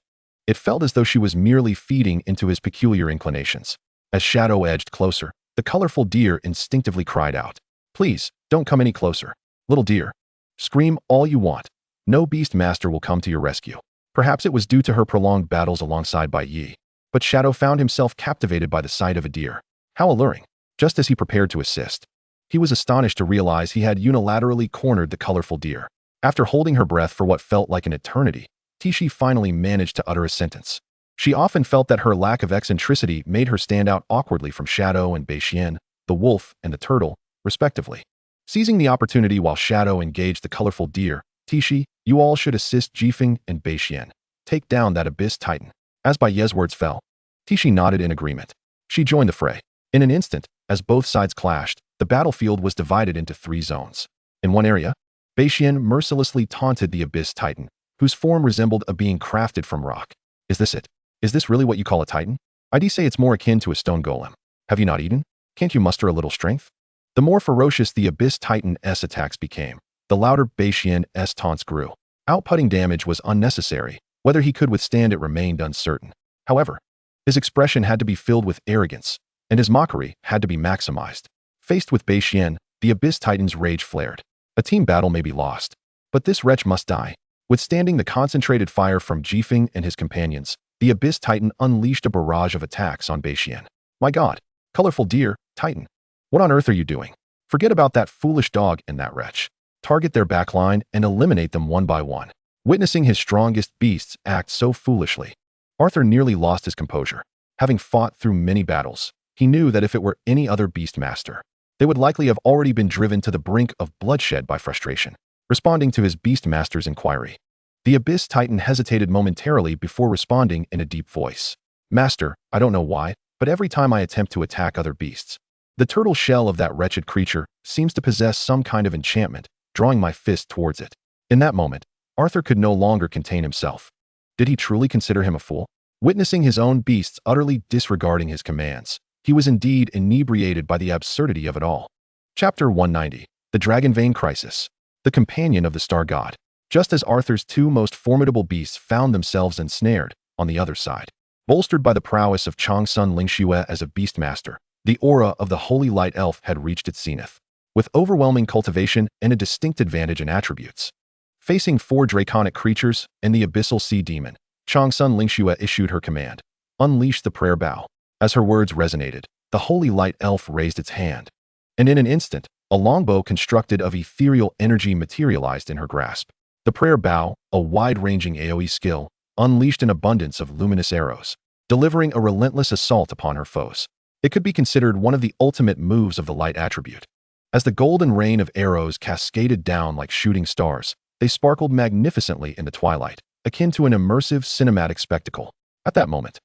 it felt as though she was merely feeding into his peculiar inclinations. As Shadow edged closer, the colorful deer instinctively cried out, "Please, don't come any closer. Little deer. Scream all you want. No beast master will come to your rescue." Perhaps it was due to her prolonged battles alongside Bai Ye, but Shadow found himself captivated by the sight of a deer. How alluring. Just as he prepared to assist, he was astonished to realize he had unilaterally cornered the colorful deer. After holding her breath for what felt like an eternity, Tishi finally managed to utter a sentence. She often felt that her lack of eccentricity made her stand out awkwardly from Shadow and Bai Ye, the wolf and the turtle, respectively. Seizing the opportunity while Shadow engaged the colorful deer, "Tishi, you all should assist Jifeng and Bai Ye. Take down that abyss titan." As Bai Ye's words fell, Tishi nodded in agreement. She joined the fray. In an instant, as both sides clashed, the battlefield was divided into 3 zones. In one area, Bai Ye mercilessly taunted the abyss titan, whose form resembled a being crafted from rock. "Is this it? Is this really what you call a titan? I'd say it's more akin to a stone golem. Have you not eaten? Can't you muster a little strength?" The more ferocious the abyss titan's attacks became, the louder Bai Ye's taunts grew. Outputting damage was unnecessary. Whether he could withstand it remained uncertain. However, his expression had to be filled with arrogance, and his mockery had to be maximized. Faced with Bai Ye, the abyss titan's rage flared. A team battle may be lost, but this wretch must die. Withstanding the concentrated fire from Jifeng and his companions, the abyss titan unleashed a barrage of attacks on Bai Ye. "My God, colorful deer, titan. What on earth are you doing? Forget about that foolish dog and that wretch. Target their backline and eliminate them one by one." Witnessing his strongest beasts act so foolishly, Arthur nearly lost his composure. Having fought through many battles, he knew that if it were any other beast master, they would likely have already been driven to the brink of bloodshed by frustration. Responding to his beast master's inquiry, the abyss titan hesitated momentarily before responding in a deep voice. "Master, I don't know why, but every time I attempt to attack other beasts, the turtle shell of that wretched creature seems to possess some kind of enchantment, drawing my fist towards it." In that moment, Arthur could no longer contain himself. Did he truly consider him a fool? Witnessing his own beasts utterly disregarding his commands, he was indeed inebriated by the absurdity of it all. Chapter 190. The Dragon Vein Crisis. The companion of the star god. Just as Arthur's 2 most formidable beasts found themselves ensnared, on the other side, bolstered by the prowess of Changsun Lingxue as a beastmaster, the aura of the holy light elf had reached its zenith. With overwhelming cultivation and a distinct advantage in attributes, facing 4 draconic creatures and the abyssal sea demon, Changsun Lingxue issued her command, "Unleash the prayer bow." As her words resonated, the holy light elf raised its hand, and in an instant, a longbow constructed of ethereal energy materialized in her grasp. The prayer bow, a wide-ranging AoE skill, unleashed an abundance of luminous arrows, delivering a relentless assault upon her foes. It could be considered one of the ultimate moves of the light attribute. As the golden rain of arrows cascaded down like shooting stars, they sparkled magnificently in the twilight, akin to an immersive cinematic spectacle. At that moment,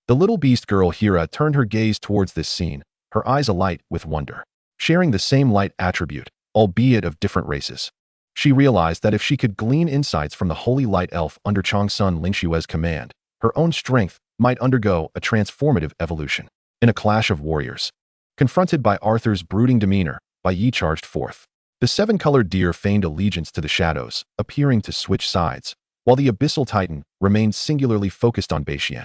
the little beast girl Hira turned her gaze towards this scene, her eyes alight with wonder. Sharing the same light attribute, albeit of different races, she realized that if she could glean insights from the holy light elf under Changsun Lingxue's command, her own strength might undergo a transformative evolution. In a clash of warriors, confronted by Arthur's brooding demeanor, Bai Ye charged forth. The 7-colored deer feigned allegiance to the shadows, appearing to switch sides, while the abyssal titan remained singularly focused on Bai Ye,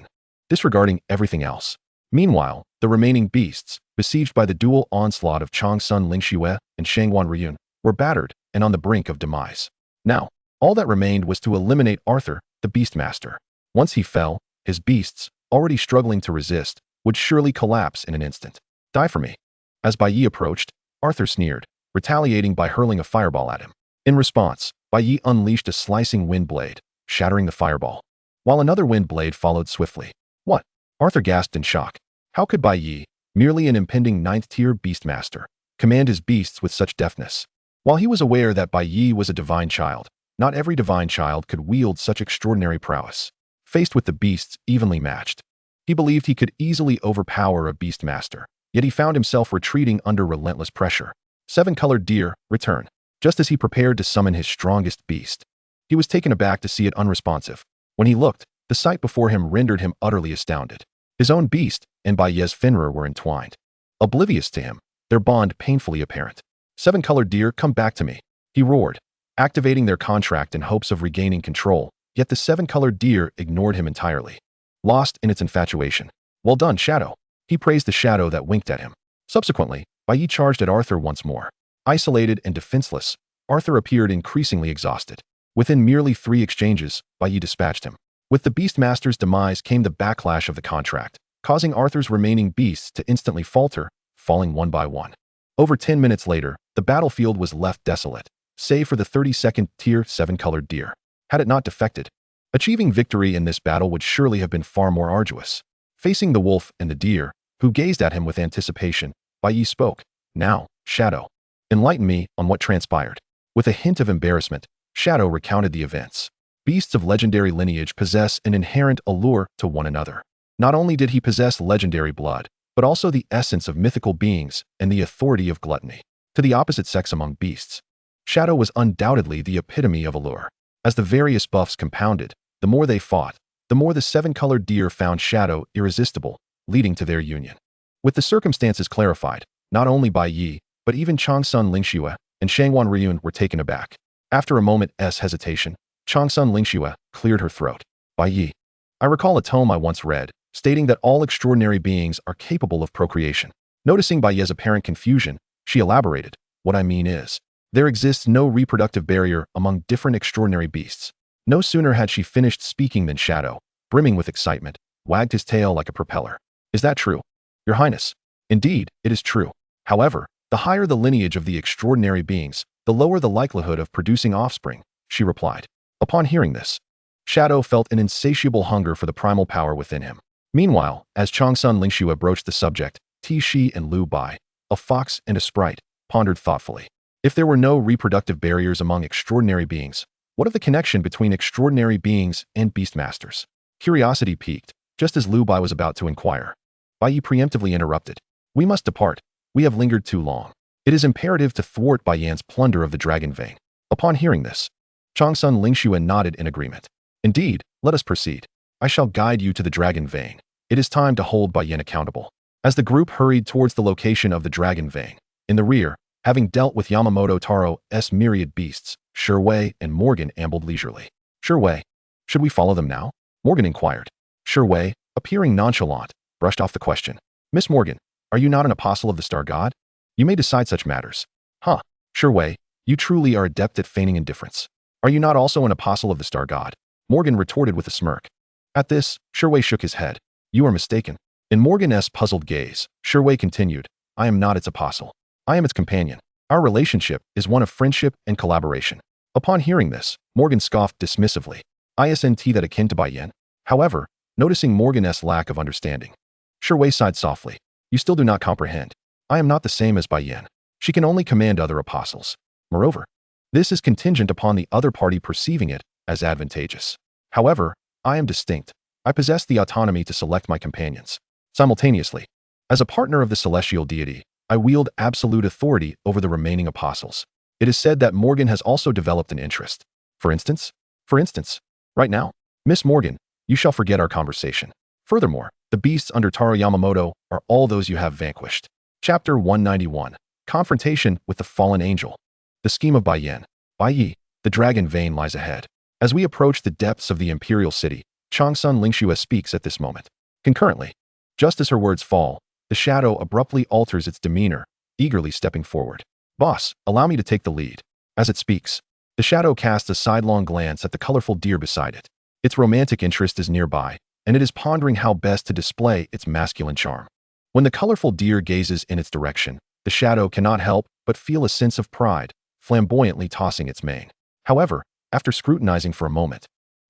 disregarding everything else. Meanwhile, the remaining beasts, besieged by the dual onslaught of Changsun Lingxue and Shangwan Ryun, were battered and on the brink of demise. Now, all that remained was to eliminate Arthur, the Beastmaster. Once he fell, his beasts, already struggling to resist, would surely collapse in an instant. "Die for me." As Bai Ye approached, Arthur sneered, retaliating by hurling a fireball at him. In response, Bai Ye unleashed a slicing wind blade, shattering the fireball, while another wind blade followed swiftly. "What?" Arthur gasped in shock. How could Bai Ye, merely an impending 9th-tier beastmaster, command his beasts with such deftness? While he was aware that Bai Ye was a divine child, not every divine child could wield such extraordinary prowess. Faced with the beasts evenly matched, He believed he could easily overpower a beast master, yet he found himself retreating under relentless pressure. Seven-colored deer, return. Just as he prepared to summon his strongest beast, he was taken aback to see it unresponsive. When he looked, the sight before him rendered him utterly astounded. His own beast and Bai Ye's Finra were entwined. Oblivious to him, their bond painfully apparent. Seven-colored deer, come back to me, he roared, activating their contract in hopes of regaining control, yet the seven-colored deer ignored him entirely, lost in its infatuation. Well done, Shadow. He praised the shadow that winked at him. Subsequently, Bai Ye charged at Arthur once more. Isolated and defenseless, Arthur appeared increasingly exhausted. Within merely 3 exchanges, Bai Ye dispatched him. With the Beastmaster's demise came the backlash of the contract, causing Arthur's remaining beasts to instantly falter, falling one by one. Over 10 minutes later, the battlefield was left desolate, save for the 32nd tier 7-colored deer. Had it not defected, achieving victory in this battle would surely have been far more arduous. Facing the wolf and the deer, who gazed at him with anticipation, Bai Ye spoke. Now, Shadow, enlighten me on what transpired. With a hint of embarrassment, Shadow recounted the events. Beasts of legendary lineage possess an inherent allure to one another. Not only did he possess legendary blood, but also the essence of mythical beings and the authority of gluttony. To the opposite sex among beasts, Shadow was undoubtedly the epitome of allure. As the various buffs compounded, the more they fought, the more the 7-colored deer found Shadow irresistible, leading to their union. With the circumstances clarified, not only Bai Ye, but even Changsun Lingxue and Shangwan Ryun were taken aback. After a moment's hesitation, Changsun Lingxue cleared her throat. Bai Ye, I recall a tome I once read, stating that all extraordinary beings are capable of procreation. Noticing Bai Ye's apparent confusion, she elaborated. What I mean is, there exists no reproductive barrier among different extraordinary beasts. No sooner had she finished speaking than Shadow, brimming with excitement, wagged his tail like a propeller. Is that true, Your Highness? Indeed, it is true. However, the higher the lineage of the extraordinary beings, the lower the likelihood of producing offspring, she replied. Upon hearing this, Shadow felt an insatiable hunger for the primal power within him. Meanwhile, as Changsun Lingxue broached the subject, Ti Shi and Lu Bai, a fox and a sprite, pondered thoughtfully. If there were no reproductive barriers among extraordinary beings, what of the connection between extraordinary beings and beastmasters? Curiosity piqued, just as Lu Bai was about to inquire. Bai Ye preemptively interrupted. We must depart. We have lingered too long. It is imperative to thwart Bai Yan's plunder of the dragon vein. Upon hearing this, Changsun Lingxue nodded in agreement. Indeed, let us proceed. I shall guide you to the dragon vein. It is time to hold Bai Yan accountable. As the group hurried towards the location of the dragon vein, in the rear, having dealt with Yamamoto Taro's myriad beasts, Shui and Morgan ambled leisurely. Shui, should we follow them now? Morgan inquired. Shui, appearing nonchalant, brushed off the question. Miss Morgan, are you not an apostle of the star god? You may decide such matters. Huh, Shui, you truly are adept at feigning indifference. Are you not also an apostle of the star god? Morgan retorted with a smirk. At this, Shui shook his head. You are mistaken. In Morgan's puzzled gaze, Shui continued, I am not its apostle. I am its companion. Our relationship is one of friendship and collaboration. Upon hearing this, Morgan scoffed dismissively. Isn't that akin to Bai Yan? However, noticing Morgan's lack of understanding, Shui sighed softly. You still do not comprehend. I am not the same as Bai Yan. She can only command other apostles. Moreover, this is contingent upon the other party perceiving it as advantageous. However, I am distinct. I possess the autonomy to select my companions. Simultaneously, as a partner of the celestial deity, I wield absolute authority over the remaining apostles. It is said that Morgan has also developed an interest. For instance, right now, Miss Morgan, you shall forget our conversation. Furthermore, the beasts under Taro Yamamoto are all those you have vanquished. Chapter 191. Confrontation with the Fallen Angel. The scheme of Bai Yan. Bai Ye, the dragon vein lies ahead. As we approach the depths of the imperial city, Changsun Lingxue speaks at this moment. Concurrently, just as her words fall, the shadow abruptly alters its demeanor, eagerly stepping forward. Boss, allow me to take the lead. As it speaks, the shadow casts a sidelong glance at the colorful deer beside it. Its romantic interest is nearby, and it is pondering how best to display its masculine charm. When the colorful deer gazes in its direction, the shadow cannot help but feel a sense of pride, flamboyantly tossing its mane. However, after scrutinizing for a moment,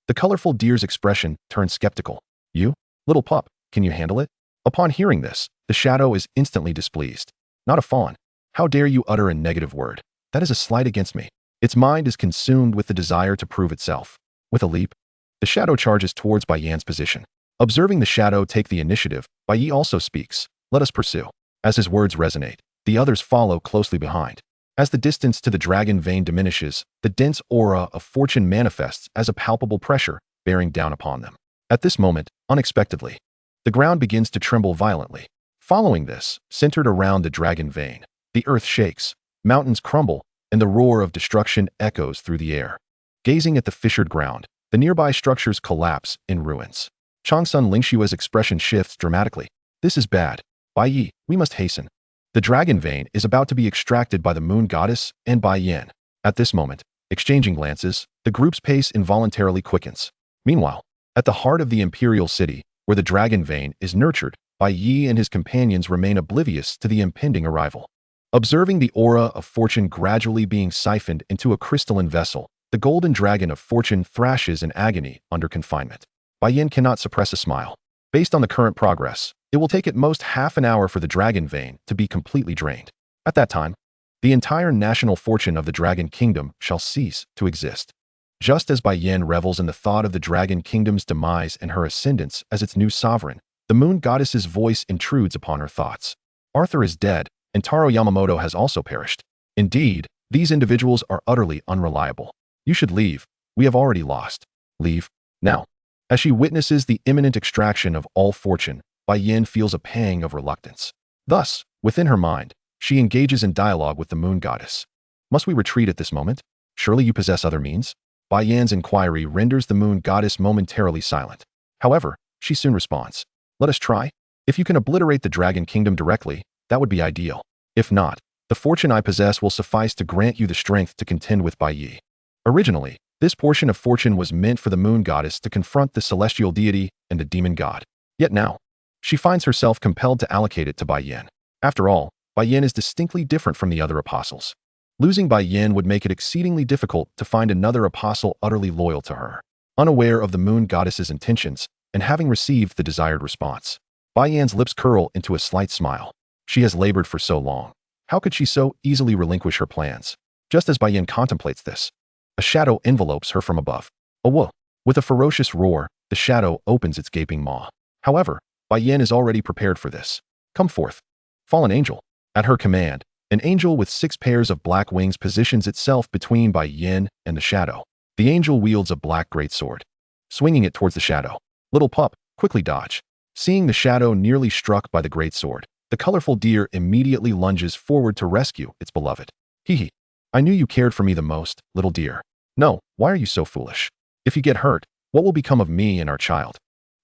the colorful deer's expression turns skeptical. You, little pup, can you handle it? Upon hearing this, the shadow is instantly displeased. Not a fawn. How dare you utter a negative word? That is a slight against me. Its mind is consumed with the desire to prove itself. With a leap, the shadow charges towards Bai Yan's position. Observing the shadow take the initiative, Bai Ye also speaks, "Let us pursue." As his words resonate, the others follow closely behind. As the distance to the dragon vein diminishes, the dense aura of fortune manifests as a palpable pressure bearing down upon them. At this moment, unexpectedly, the ground begins to tremble violently. Following this, centered around the dragon vein, the earth shakes, mountains crumble, and the roar of destruction echoes through the air. Gazing at the fissured ground, the nearby structures collapse in ruins. Changsun Lingshua's expression shifts dramatically. "This is bad. Bai Ye, we must hasten." The dragon vein is about to be extracted by the moon goddess and Bai Yen. At this moment, exchanging glances, the group's pace involuntarily quickens. Meanwhile, at the heart of the imperial city, where the dragon vein is nurtured, Bai Ye and his companions remain oblivious to the impending arrival. Observing the aura of fortune gradually being siphoned into a crystalline vessel, the golden dragon of fortune thrashes in agony under confinement. Bai Yen cannot suppress a smile. Based on the current progress, it will take at most half an hour for the dragon vein to be completely drained. At that time, the entire national fortune of the Dragon Kingdom shall cease to exist. Just as Bai Yen revels in the thought of the Dragon Kingdom's demise and her ascendance as its new sovereign, the moon goddess's voice intrudes upon her thoughts. Arthur is dead, and Taro Yamamoto has also perished. Indeed, these individuals are utterly unreliable. You should leave. We have already lost. Leave. Now. As she witnesses the imminent extraction of all fortune, Bai Yen feels a pang of reluctance. Thus, within her mind, she engages in dialogue with the moon goddess. "Must we retreat at this moment? Surely you possess other means?" Bai Yan's inquiry renders the moon goddess momentarily silent. However, she soon responds, "Let us try. If you can obliterate the Dragon Kingdom directly, that would be ideal. If not, the fortune I possess will suffice to grant you the strength to contend with Bai Ye." Originally, this portion of fortune was meant for the moon goddess to confront the celestial deity and the demon god. Yet now, she finds herself compelled to allocate it to Bai Yen. After all, Bai Yen is distinctly different from the other apostles. Losing Bai Yen would make it exceedingly difficult to find another apostle utterly loyal to her. Unaware of the moon goddess's intentions, and having received the desired response, Bai Yan's lips curl into a slight smile. She has labored for so long. How could she so easily relinquish her plans? Just as Bai Yen contemplates this, a shadow envelopes her from above. Whoa! With a ferocious roar, the shadow opens its gaping maw. However, Bai Yen is already prepared for this. "Come forth, fallen angel." At her command, an angel with 6 pairs of black wings positions itself between Bai Yen and the shadow. The angel wields a black greatsword, swinging it towards the shadow. "Little pup, quickly dodge." Seeing the shadow nearly struck by the greatsword, the colorful deer immediately lunges forward to rescue its beloved. "Hee hee. I knew you cared for me the most, little deer. No, why are you so foolish? If you get hurt, what will become of me and our child?"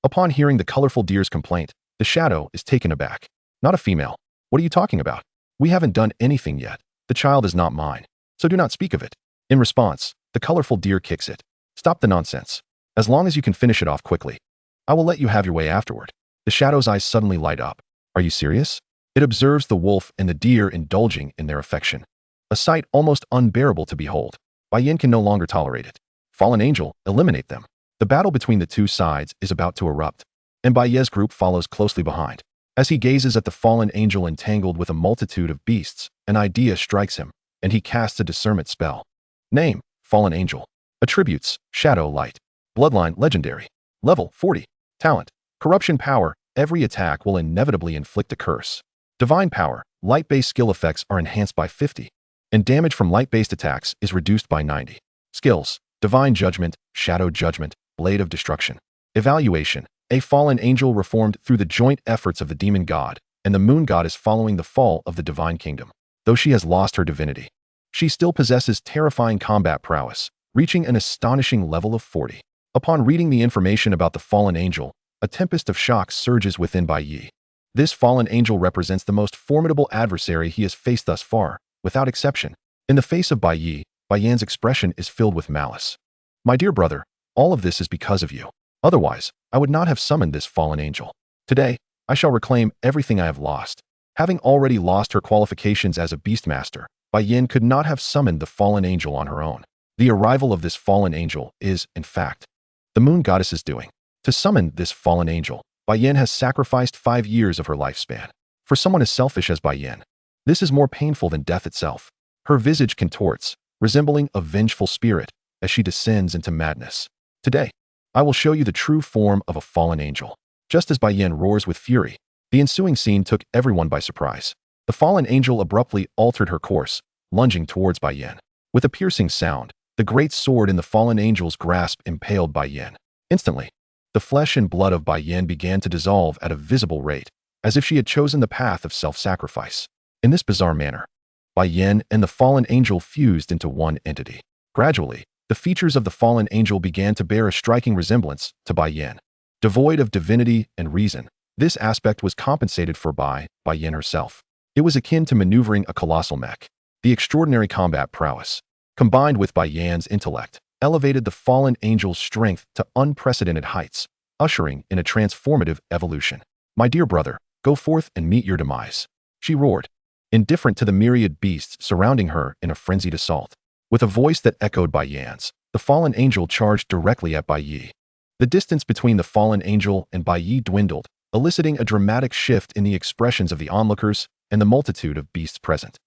Upon hearing the colorful deer's complaint, the shadow is taken aback. "Not a female. What are you talking about? We haven't done anything yet. The child is not mine, so do not speak of it." In response, the colorful deer kicks it. "Stop the nonsense. As long as you can finish it off quickly, I will let you have your way afterward." The shadow's eyes suddenly light up. "Are you serious?" It observes the wolf and the deer indulging in their affection. A sight almost unbearable to behold. Bai Yen can no longer tolerate it. "Fallen angel, eliminate them." The battle between the two sides is about to erupt, and Bai Ye's group follows closely behind. As he gazes at the fallen angel entangled with a multitude of beasts, an idea strikes him, and he casts a discernment spell. Name, fallen angel. Attributes, shadow light. Bloodline, legendary. Level, 40. Talent, corruption power. Every attack will inevitably inflict a curse. Divine power, light-based skill effects are enhanced by 50, and damage from light-based attacks is reduced by 90. Skills, divine judgment, shadow judgment, blade of destruction. Evaluation, a fallen angel reformed through the joint efforts of the demon god and the moon goddess following the fall of the divine kingdom. Though she has lost her divinity, she still possesses terrifying combat prowess, reaching an astonishing level of 40. Upon reading the information about the fallen angel, a tempest of shock surges within Bai Ye. This fallen angel represents the most formidable adversary he has faced thus far, without exception. In the face of Bai Ye, Bai Yan's expression is filled with malice. "My dear brother, all of this is because of you. Otherwise, I would not have summoned this fallen angel. Today, I shall reclaim everything I have lost." Having already lost her qualifications as a beastmaster, Bai Yen could not have summoned the fallen angel on her own. The arrival of this fallen angel is, in fact, the moon goddess's doing. To summon this fallen angel, Bai Yen has sacrificed 5 years of her lifespan. For someone as selfish as Bai Yen, this is more painful than death itself. Her visage contorts, resembling a vengeful spirit, as she descends into madness. "Today, I will show you the true form of a fallen angel." just as Bai Yen roars with fury. The ensuing scene took everyone by surprise. The fallen angel abruptly altered her course, lunging towards Bai Yen. With a piercing sound, the great sword in the fallen angel's grasp impaled Bai Yen. Instantly, the flesh and blood of Bai Yen began to dissolve at a visible rate, as if she had chosen the path of self-sacrifice. In this bizarre manner, Bai Yen and the fallen angel fused into one entity. Gradually, the features of the fallen angel began to bear a striking resemblance to Bai Yen. Devoid of divinity and reason, this aspect was compensated for by Bai Yen herself. It was akin to maneuvering a colossal mech. The extraordinary combat prowess, combined with Bai Yan's intellect, elevated the fallen angel's strength to unprecedented heights, ushering in a transformative evolution. "My dear brother, go forth and meet your demise," she roared, indifferent to the myriad beasts surrounding her in a frenzied assault. With a voice that echoed Bai Yan's, the fallen angel charged directly at Bai Ye. The distance between the fallen angel and Bai Ye dwindled, eliciting a dramatic shift in the expressions of the onlookers and the multitude of beasts present.